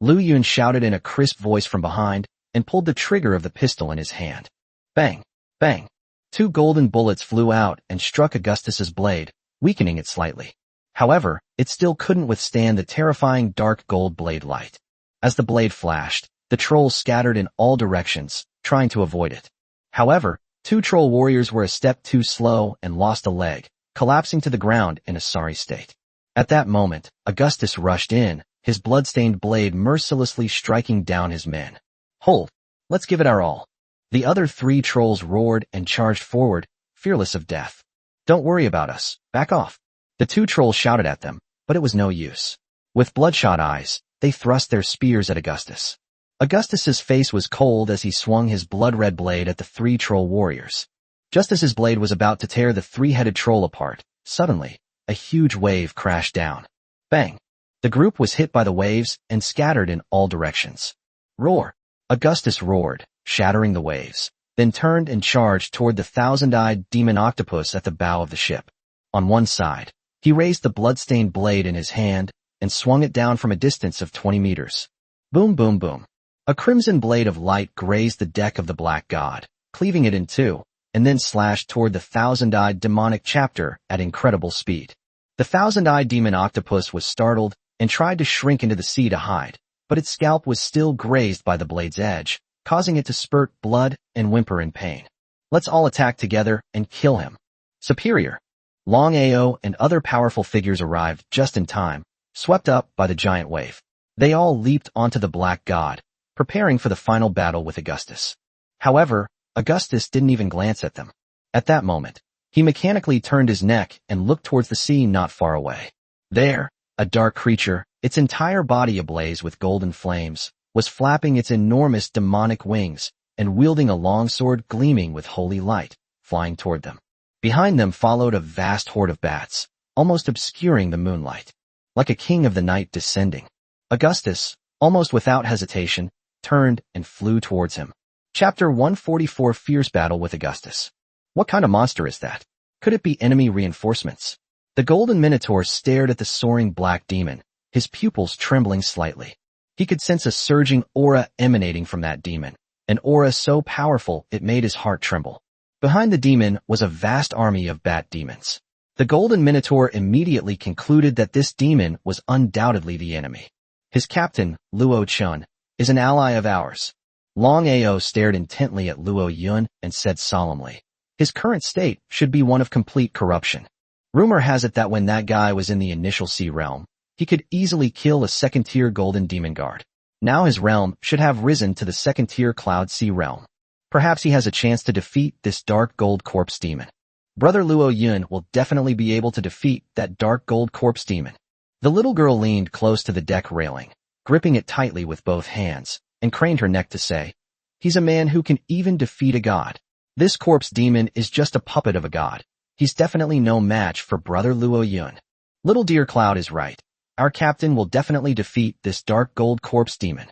Speaker 1: Lu Yun shouted in a crisp voice from behind and pulled the trigger of the pistol in his hand. Bang! Bang! 2 golden bullets flew out and struck Augustus's blade, weakening it slightly. However, it still couldn't withstand the terrifying dark gold blade light. As the blade flashed, the trolls scattered in all directions, trying to avoid it. However, 2 troll warriors were a step too slow and lost a leg, collapsing to the ground in a sorry state. At that moment, Augustus rushed in, his blood-stained blade mercilessly striking down his men. "Hold! Let's give it our all." The other 3 trolls roared and charged forward, fearless of death. "Don't worry about us, back off." The 2 trolls shouted at them, but it was no use. With bloodshot eyes, they thrust their spears at Augustus. Augustus's face was cold as he swung his blood-red blade at the 3 troll warriors. Just as his blade was about to tear the 3-headed troll apart, suddenly, a huge wave crashed down. Bang! The group was hit by the waves and scattered in all directions. Roar! Augustus roared, shattering the waves, then turned and charged toward the 1,000-eyed demon octopus at the bow of the ship. On one side, he raised the blood-stained blade in his hand and swung it down from a distance of 20 meters. Boom, boom, boom. A crimson blade of light grazed the deck of the black god, cleaving it in 2, and then slashed toward the 1,000-eyed demonic chapter at incredible speed. The thousand-eyed demon Octopus was startled and tried to shrink into the sea to hide, but its scalp was still grazed by the blade's edge, causing it to spurt blood and whimper in pain. Let's all attack together and kill him. Superior. Long Ao and other powerful figures arrived just in time, swept up by the giant wave. They all leaped onto the black god, preparing for the final battle with Augustus. However, Augustus didn't even glance at them. At that moment, he mechanically turned his neck and looked towards the sea not far away. There, a dark creature, its entire body ablaze with golden flames, was flapping its enormous demonic wings and wielding a long sword gleaming with holy light, flying toward them. Behind them followed a vast horde of bats, almost obscuring the moonlight. Like a king of the night descending, Augustus, almost without hesitation, turned and flew towards him. Chapter 144 Fierce Battle with Augustus. What kind of monster is that? Could it be enemy reinforcements? The golden minotaur stared at the soaring black demon, his pupils trembling slightly. He could sense a surging aura emanating from that demon, an aura so powerful it made his heart tremble. Behind the demon was a vast army of bat demons. The golden minotaur immediately concluded that this demon was undoubtedly the enemy. His captain, Luo Chun, is an ally of ours. Long Ao stared intently at Luo Yun and said solemnly, his current state should be one of complete corruption. Rumor has it that when that guy was in the initial sea realm, he could easily kill a second-tier golden demon guard. Now his realm should have risen to the second-tier cloud sea realm. Perhaps he has a chance to defeat this dark gold corpse demon. Brother Luo Yun will definitely be able to defeat that dark gold corpse demon. The little girl leaned close to the deck railing, gripping it tightly with both hands, and craned her neck to say, he's a man who can even defeat a god. This corpse demon is just a puppet of a god. He's definitely no match for Brother Luo Yun. Little Deer Cloud is right. Our captain will definitely defeat this dark gold corpse demon.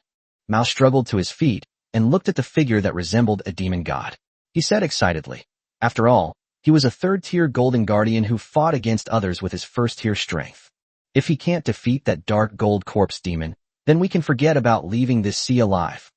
Speaker 1: Mao struggled to his feet and looked at the figure that resembled a demon god. He said excitedly, after all, he was a third-tier golden guardian who fought against others with his first-tier strength. If he can't defeat that dark gold corpse demon, then we can forget about leaving this sea alive.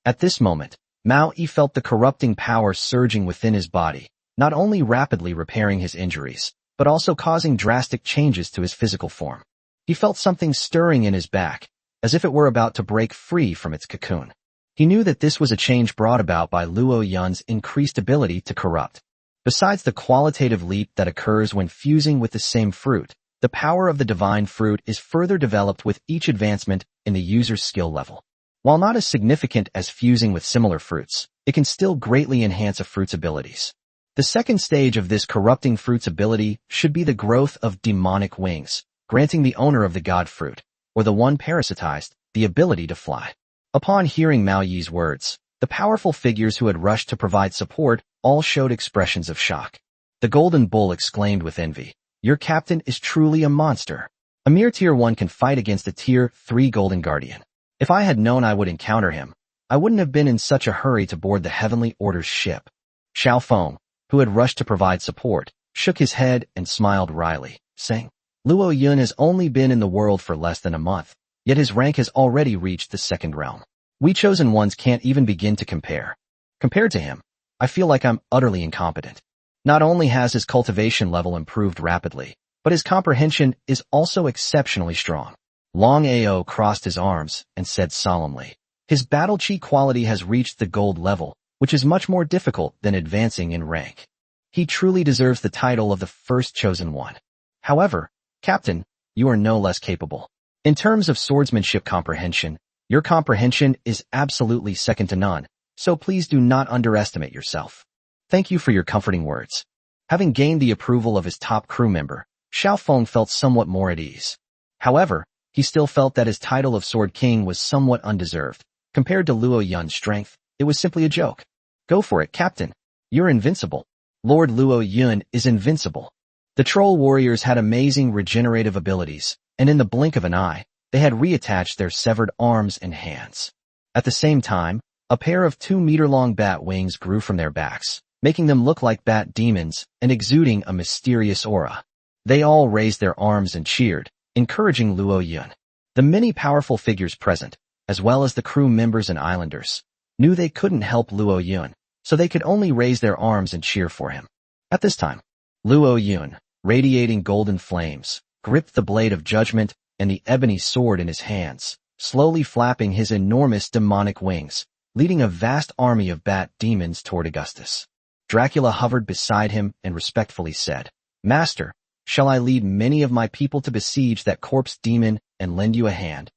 Speaker 1: At this moment, Mao Yi felt the corrupting power surging within his body, not only rapidly repairing his injuries, but also causing drastic changes to his physical form. He felt something stirring in his back, as if it were about to break free from its cocoon. He knew that this was a change brought about by Luo Yun's increased ability to corrupt. Besides the qualitative leap that occurs when fusing with the same fruit, the power of the divine fruit is further developed with each advancement in the user's skill level. While not as significant as fusing with similar fruits, it can still greatly enhance a fruit's abilities. The second stage of this corrupting fruit's ability should be the growth of demonic wings, granting the owner of the god fruit, or the one parasitized, the ability to fly. Upon hearing Mao Yi's words, the powerful figures who had rushed to provide support all showed expressions of shock. The Golden Bull exclaimed with envy, your captain is truly a monster. A mere tier 1 can fight against a tier 3 golden guardian. If I had known I would encounter him, I wouldn't have been in such a hurry to board the Heavenly Order's ship. Xiao Feng, who had rushed to provide support, shook his head and smiled wryly, saying, Luo Yun has only been in the world for less than a month, yet his rank has already reached the second realm. We chosen ones can't even begin to compare. Compared to him, I feel like I'm utterly incompetent. Not only has his cultivation level improved rapidly, but his comprehension is also exceptionally strong. Long Ao crossed his arms and said solemnly, his battle chi quality has reached the gold level, which is much more difficult than advancing in rank. He truly deserves the title of the first chosen one. However, Captain, you are no less capable. In terms of swordsmanship comprehension, your comprehension is absolutely second to none, so please do not underestimate yourself. Thank you for your comforting words. Having gained the approval of his top crew member, Xiao Feng felt somewhat more at ease. However, he still felt that his title of Sword King was somewhat undeserved. Compared to Luo Yun's strength, it was simply a joke. Go for it, Captain. You're invincible. Lord Luo Yun is invincible. The troll warriors had amazing regenerative abilities, and in the blink of an eye, they had reattached their severed arms and hands. At the same time, a pair of 2-meter-long bat wings grew from their backs, making them look like bat demons and exuding a mysterious aura. They all raised their arms and cheered, encouraging Luo Yun. The many powerful figures present, as well as the crew members and islanders, knew they couldn't help Luo Yun, so they could only raise their arms and cheer for him. At this time, Luo Yun, radiating golden flames, gripped the blade of judgment and the ebony sword in his hands, slowly flapping his enormous demonic wings, leading a vast army of bat demons toward Augustus. Dracula hovered beside him and respectfully said, "Master, shall I lead many of my people to besiege that corpse demon and lend you a hand?"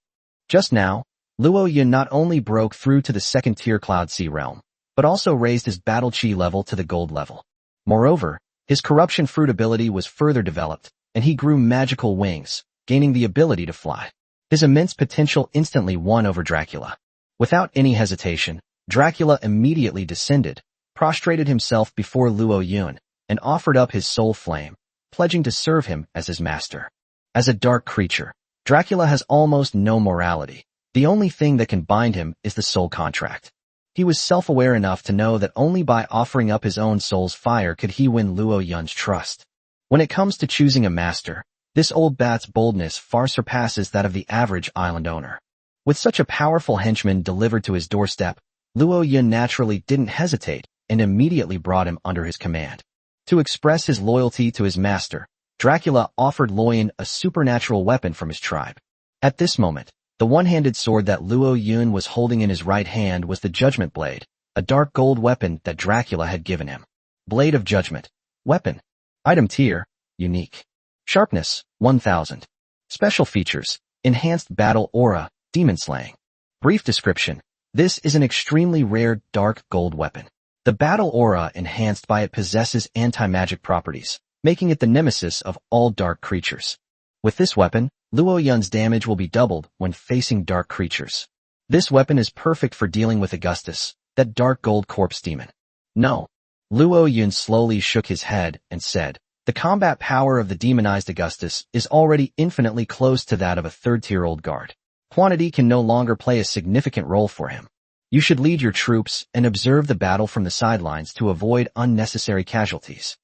Speaker 1: Just now, Luo Yun not only broke through to the second-tier Cloud Sea realm, but also raised his battle chi level to the gold level. Moreover, his corruption fruit ability was further developed, and he grew magical wings, gaining the ability to fly. His immense potential instantly won over Dracula. Without any hesitation, Dracula immediately descended, prostrated himself before Luo Yun, and offered up his soul flame, pledging to serve him as his master. As a dark creature, Dracula has almost no morality. The only thing that can bind him is the soul contract. He was self-aware enough to know that only by offering up his own soul's fire could he win Luo Yun's trust. When it comes to choosing a master, this old bat's boldness far surpasses that of the average island owner. With such a powerful henchman delivered to his doorstep, Luo Yun naturally didn't hesitate and immediately brought him under his command. To express his loyalty to his master, Dracula offered Luoyun a supernatural weapon from his tribe. At this moment, the one-handed sword that Luo Yun was holding in his right hand was the Judgment Blade, a dark gold weapon that Dracula had given him. Blade of Judgment. Weapon. Item tier. Unique. Sharpness. 1000. Special features. Enhanced battle aura. Demon slaying. Brief description. This is an extremely rare dark gold weapon. The battle aura enhanced by it possesses anti-magic properties, making it the nemesis of all dark creatures. With this weapon, Luo Yun's damage will be doubled when facing dark creatures. This weapon is perfect for dealing with Augustus, that dark gold corpse demon. No. Luo Yun slowly shook his head and said, "The combat power of the demonized Augustus is already infinitely close to that of a third-tier old guard. Quantity can no longer play a significant role for him. You should lead your troops and observe the battle from the sidelines to avoid unnecessary casualties."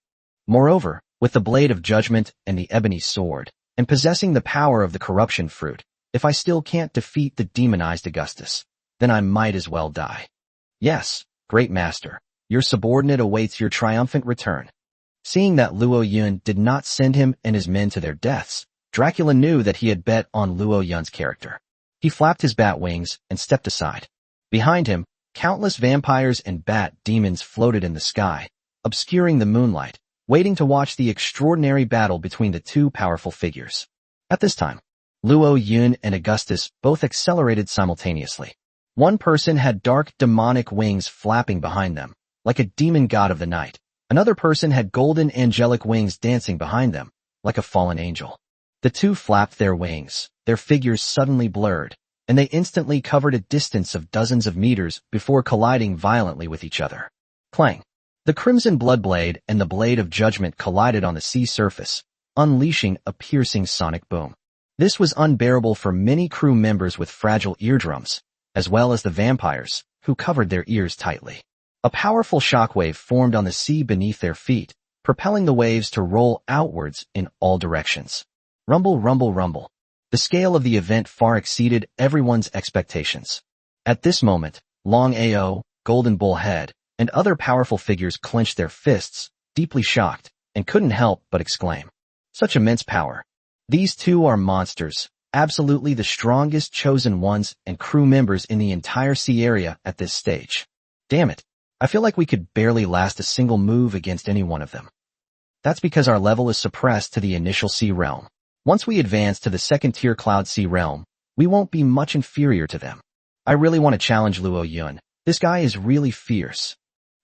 Speaker 1: Moreover, with the Blade of Judgment and the ebony sword, and possessing the power of the corruption fruit, if I still can't defeat the demonized Augustus, then I might as well die. Yes, great master, your subordinate awaits your triumphant return. Seeing that Luo Yun did not send him and his men to their deaths, Dracula knew that he had bet on Luo Yun's character. He flapped his bat wings and stepped aside. Behind him, countless vampires and bat demons floated in the sky, obscuring the moonlight, waiting to watch the extraordinary battle between the two powerful figures. At this time, Luo Yun and Augustus both accelerated simultaneously. One person had dark demonic wings flapping behind them, like a demon god of the night. Another person had golden angelic wings dancing behind them, like a fallen angel. The two flapped their wings, their figures suddenly blurred, and they instantly covered a distance of dozens of meters before colliding violently with each other. Clang! The Crimson Bloodblade and the Blade of Judgment collided on the sea surface, unleashing a piercing sonic boom. This was unbearable for many crew members with fragile eardrums, as well as the vampires, who covered their ears tightly. A powerful shockwave formed on the sea beneath their feet, propelling the waves to roll outwards in all directions. Rumble, rumble, rumble. The scale of the event far exceeded everyone's expectations. At this moment, Long Ao, Golden Bullhead, and other powerful figures clenched their fists, deeply shocked, and couldn't help but exclaim, "Such immense power! These two are monsters, absolutely the strongest chosen ones and crew members in the entire sea area at this stage. Damn it, I feel like we could barely last a single move against any one of them." That's because our level is suppressed to the initial sea realm. Once we advance to the second-tier Cloud Sea realm, we won't be much inferior to them. I really want to challenge Luo Yun. This guy is really fierce.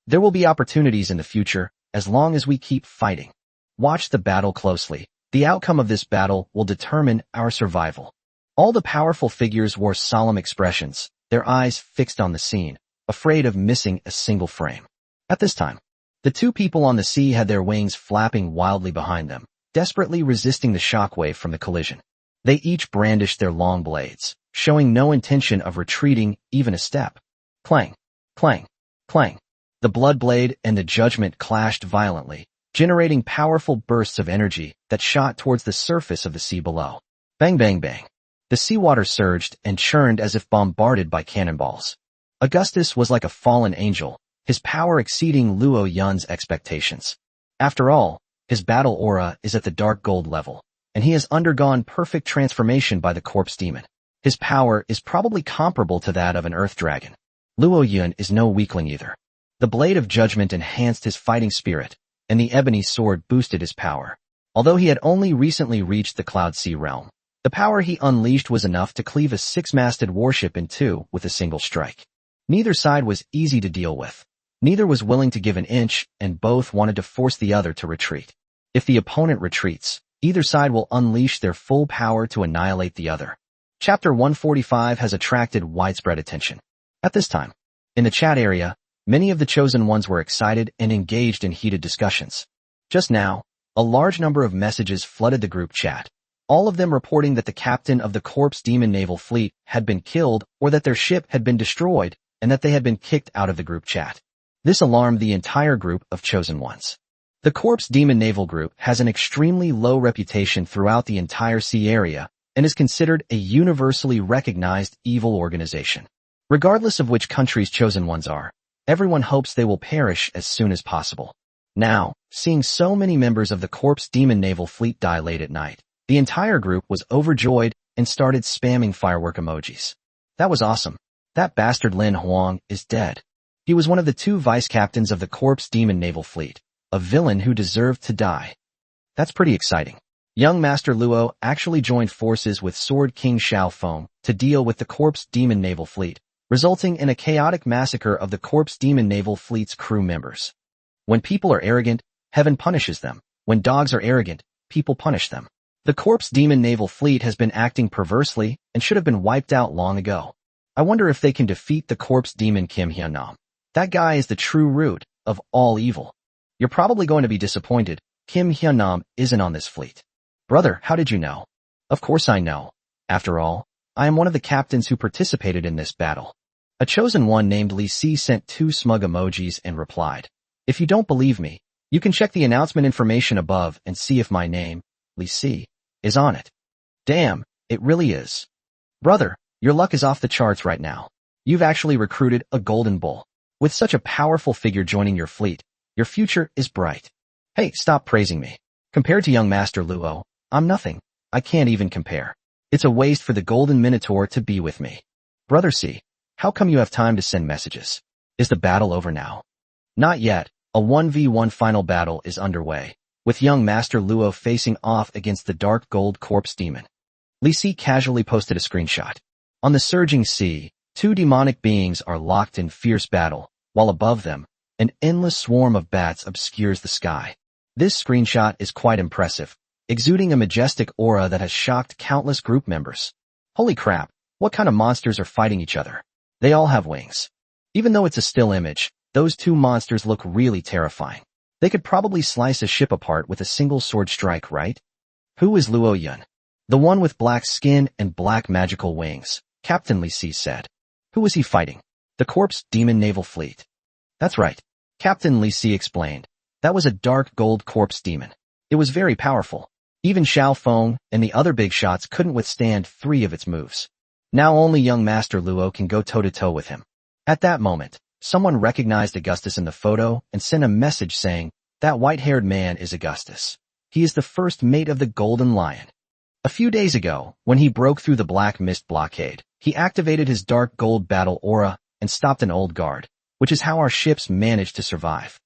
Speaker 1: There will be opportunities in the future, as long as we keep fighting. Watch the battle closely. The outcome of this battle will determine our survival. All the powerful figures wore solemn expressions, their eyes fixed on the scene, afraid of missing a single frame. At this time, the two people on the sea had their wings flapping wildly behind them, desperately resisting the shockwave from the collision. They each brandished their long blades, showing no intention of retreating even a step. Clang, clang, clang. The Bloodblade and the Judgment clashed violently, generating powerful bursts of energy that shot towards the surface of the sea below. Bang, bang, bang. The seawater surged and churned as if bombarded by cannonballs. Augustus was like a fallen angel, his power exceeding Luo Yun's expectations. After all, his battle aura is at the dark gold level, and he has undergone perfect transformation by the corpse demon. His power is probably comparable to that of an earth dragon. Luo Yun is no weakling either. The blade of judgment enhanced his fighting spirit, and the ebony sword boosted his power. Although he had only recently reached the Cloud Sea realm, the power he unleashed was enough to cleave a six-masted warship in two with a single strike. Neither side was easy to deal with. Neither was willing to give an inch, and both wanted to force the other to retreat. If the opponent retreats, either side will unleash their full power to annihilate the other. Chapter 145 has attracted widespread attention. At this time, in the chat area, many of the chosen ones were excited and engaged in heated discussions. Just now, a large number of messages flooded the group chat, all of them reporting that the captain of the corpse demon naval fleet had been killed or that their ship had been destroyed and that they had been kicked out of the group chat. This alarmed the entire group of chosen ones. The corpse demon naval group has an extremely low reputation throughout the entire sea area and is considered a universally recognized evil organization. Regardless of which country's chosen ones are, everyone hopes they will perish as soon as possible. Now, seeing so many members of the corpse demon naval fleet die late at night, the entire group was overjoyed and started spamming firework emojis. That was awesome. That bastard Lin Huang is dead. He was one of the two vice captains of the corpse demon naval fleet, a villain who deserved to die. That's pretty exciting. Young Master Luo actually joined forces with Sword King Xiao Feng to deal with the corpse demon naval fleet, resulting in a chaotic massacre of the corpse demon naval fleet's crew members. When people are arrogant, heaven punishes them. When dogs are arrogant, people punish them. The corpse demon naval fleet has been acting perversely and should have been wiped out long ago. I wonder if they can defeat the corpse demon Kim Hyun-nam. That guy is the true root of all evil. You're probably going to be disappointed. Kim Hyun-nam isn't on this fleet. Brother, how did you know? Of course I know. After all, I am one of the captains who participated in this battle. A chosen one named Li Si sent 2 smug emojis and replied, "If you don't believe me, you can check the announcement information above and see if my name, Li Si, is on it." Damn, it really is. Brother, your luck is off the charts right now. You've actually recruited a golden bull. With such a powerful figure joining your fleet, your future is bright. Hey, stop praising me. Compared to young Master Luo, I'm nothing. I can't even compare. It's a waste for the golden minotaur to be with me. Brother C, how come you have time to send messages? Is the battle over now? Not yet. A 1v1 final battle is underway, with young Master Luo facing off against the dark gold corpse demon. Li Si casually posted a screenshot. On the surging sea, 2 demonic beings are locked in fierce battle, while above them, an endless swarm of bats obscures the sky. This screenshot is quite impressive, exuding a majestic aura that has shocked countless group members. Holy crap, what kind of monsters are fighting each other? They all have wings. Even though it's a still image, those 2 monsters look really terrifying. They could probably slice a ship apart with a single sword strike, right? Who is Luo Yun? The one with black skin and black magical wings, Captain Li Si said. Who is he fighting? The corpse demon naval fleet. That's right. Captain Li Si explained. That was a dark gold corpse demon. It was very powerful. Even Xiao Feng and the other big shots couldn't withstand 3 of its moves. Now only young Master Luo can go toe-to-toe with him. At that moment, someone recognized Augustus in the photo and sent a message saying, "That white-haired man is Augustus. He is the first mate of the Golden Lion." A few days ago, when he broke through the Black Mist blockade, he activated his dark gold battle aura and stopped an old guard, which is how our ships managed to survive.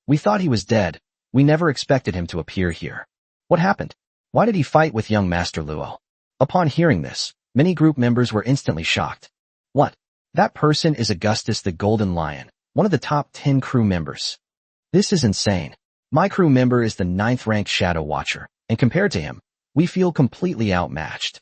Speaker 1: We thought he was dead. We never expected him to appear here. What happened? Why did he fight with young Master Luo? Upon hearing this, many group members were instantly shocked. What? That person is Augustus the Golden Lion, one of the top 10 crew members. This is insane. My crew member is the 9th rank Shadow Watcher, and compared to him, we feel completely outmatched.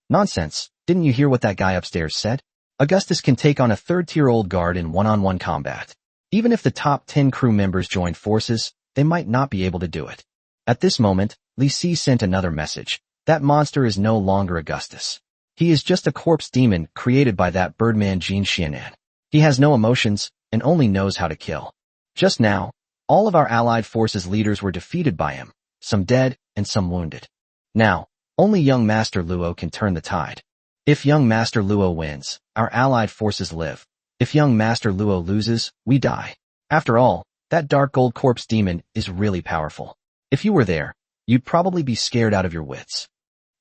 Speaker 1: Nonsense, didn't you hear what that guy upstairs said? Augustus can take on a 3rd-tier old guard in one-on-one combat. Even if the top 10 crew members joined forces, they might not be able to do it. At this moment, Li Si sent another message. That monster is no longer Augustus. He is just a corpse demon created by that birdman Jin Xianan. He has no emotions and only knows how to kill. Just now, all of our allied forces leaders were defeated by him, some dead and some wounded. Now, only young Master Luo can turn the tide. If young Master Luo wins, our allied forces live. If young Master Luo loses, we die. After all, that dark gold corpse demon is really powerful. If you were there, you'd probably be scared out of your wits.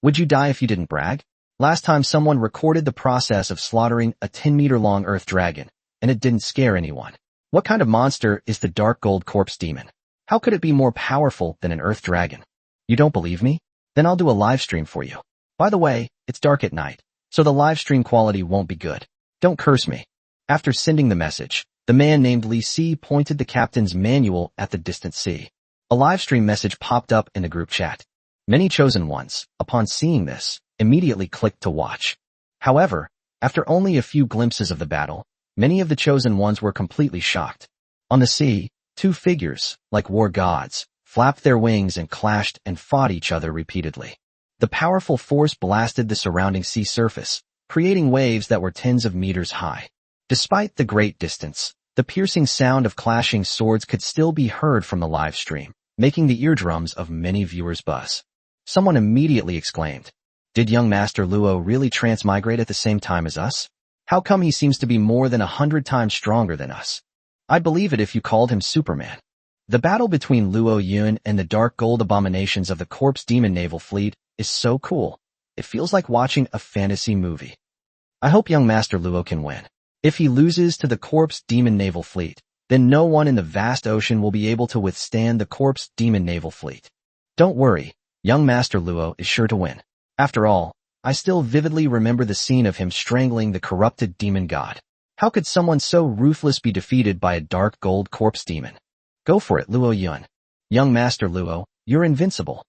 Speaker 1: Would you die if you didn't brag? Last time someone recorded the process of slaughtering a 10-meter-long earth dragon, and it didn't scare anyone. What kind of monster is the dark gold corpse demon? How could it be more powerful than an earth dragon? You don't believe me? Then I'll do a live stream for you. By the way, it's dark at night, so the live stream quality won't be good. Don't curse me. After sending the message, the man named Lee C pointed the captain's manual at the distant sea. A live stream message popped up in the group chat. Many chosen ones, upon seeing this, immediately clicked to watch. However, after only a few glimpses of the battle, many of the chosen ones were completely shocked. On the sea, two figures, like war gods, flapped their wings and clashed and fought each other repeatedly. The powerful force blasted the surrounding sea surface, creating waves that were tens of meters high. Despite the great distance, the piercing sound of clashing swords could still be heard from the live stream, making the eardrums of many viewers buzz. Someone immediately exclaimed, "Did young Master Luo really transmigrate at the same time as us? How come he seems to be more than 100 times stronger than us? I'd believe it if you called him Superman." The battle between Luo Yun and the dark gold abominations of the Corpse Demon Naval Fleet is so cool. It feels like watching a fantasy movie. I hope young Master Luo can win. If he loses to the Corpse Demon Naval Fleet, then no one in the vast ocean will be able to withstand the Corpse Demon Naval Fleet. Don't worry, young Master Luo is sure to win. After all, I still vividly remember the scene of him strangling the corrupted demon god. How could someone so ruthless be defeated by a dark gold corpse demon? Go for it, Luo Yun. Young Master Luo, you're invincible.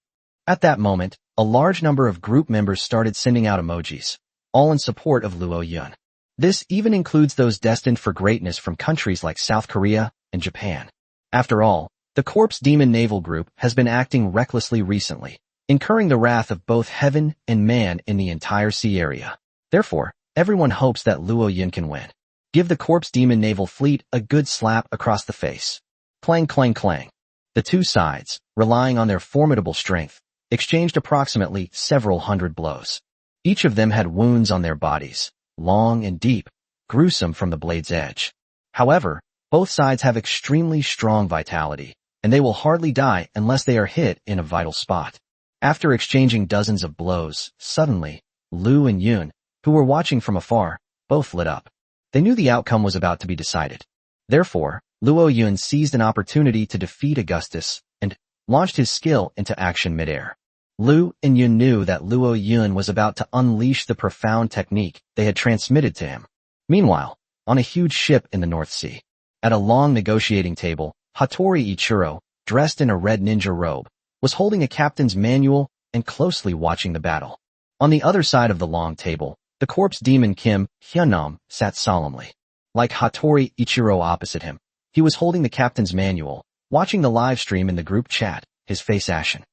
Speaker 1: At that moment, a large number of group members started sending out emojis, all in support of Luo Yun. This even includes those destined for greatness from countries like South Korea and Japan. After all, the Corpse Demon Naval Group has been acting recklessly recently, incurring the wrath of both heaven and man in the entire sea area. Therefore, everyone hopes that Luo Yun can win. Give the Corpse Demon Naval Fleet a good slap across the face. Clang, clang, clang. The two sides, relying on their formidable strength, exchanged approximately several hundred blows. Each of them had wounds on their bodies, long and deep, gruesome from the blade's edge. However, both sides have extremely strong vitality, and they will hardly die unless they are hit in a vital spot. After exchanging dozens of blows, suddenly, Lu and Yun, who were watching from afar, both lit up. They knew the outcome was about to be decided. Therefore, Luo Yun seized an opportunity to defeat Augustus and launched his skill into action midair. Lu and Yun knew that Luo Yun was about to unleash the profound technique they had transmitted to him. Meanwhile, on a huge ship in the North Sea, at a long negotiating table, Hattori Ichiro, dressed in a red ninja robe, was holding a captain's manual and closely watching the battle. On the other side of the long table, the corpse demon Kim Hyunnam sat solemnly. Like Hattori Ichiro opposite him, he was holding the captain's manual, watching the live stream in the group chat, his face ashen.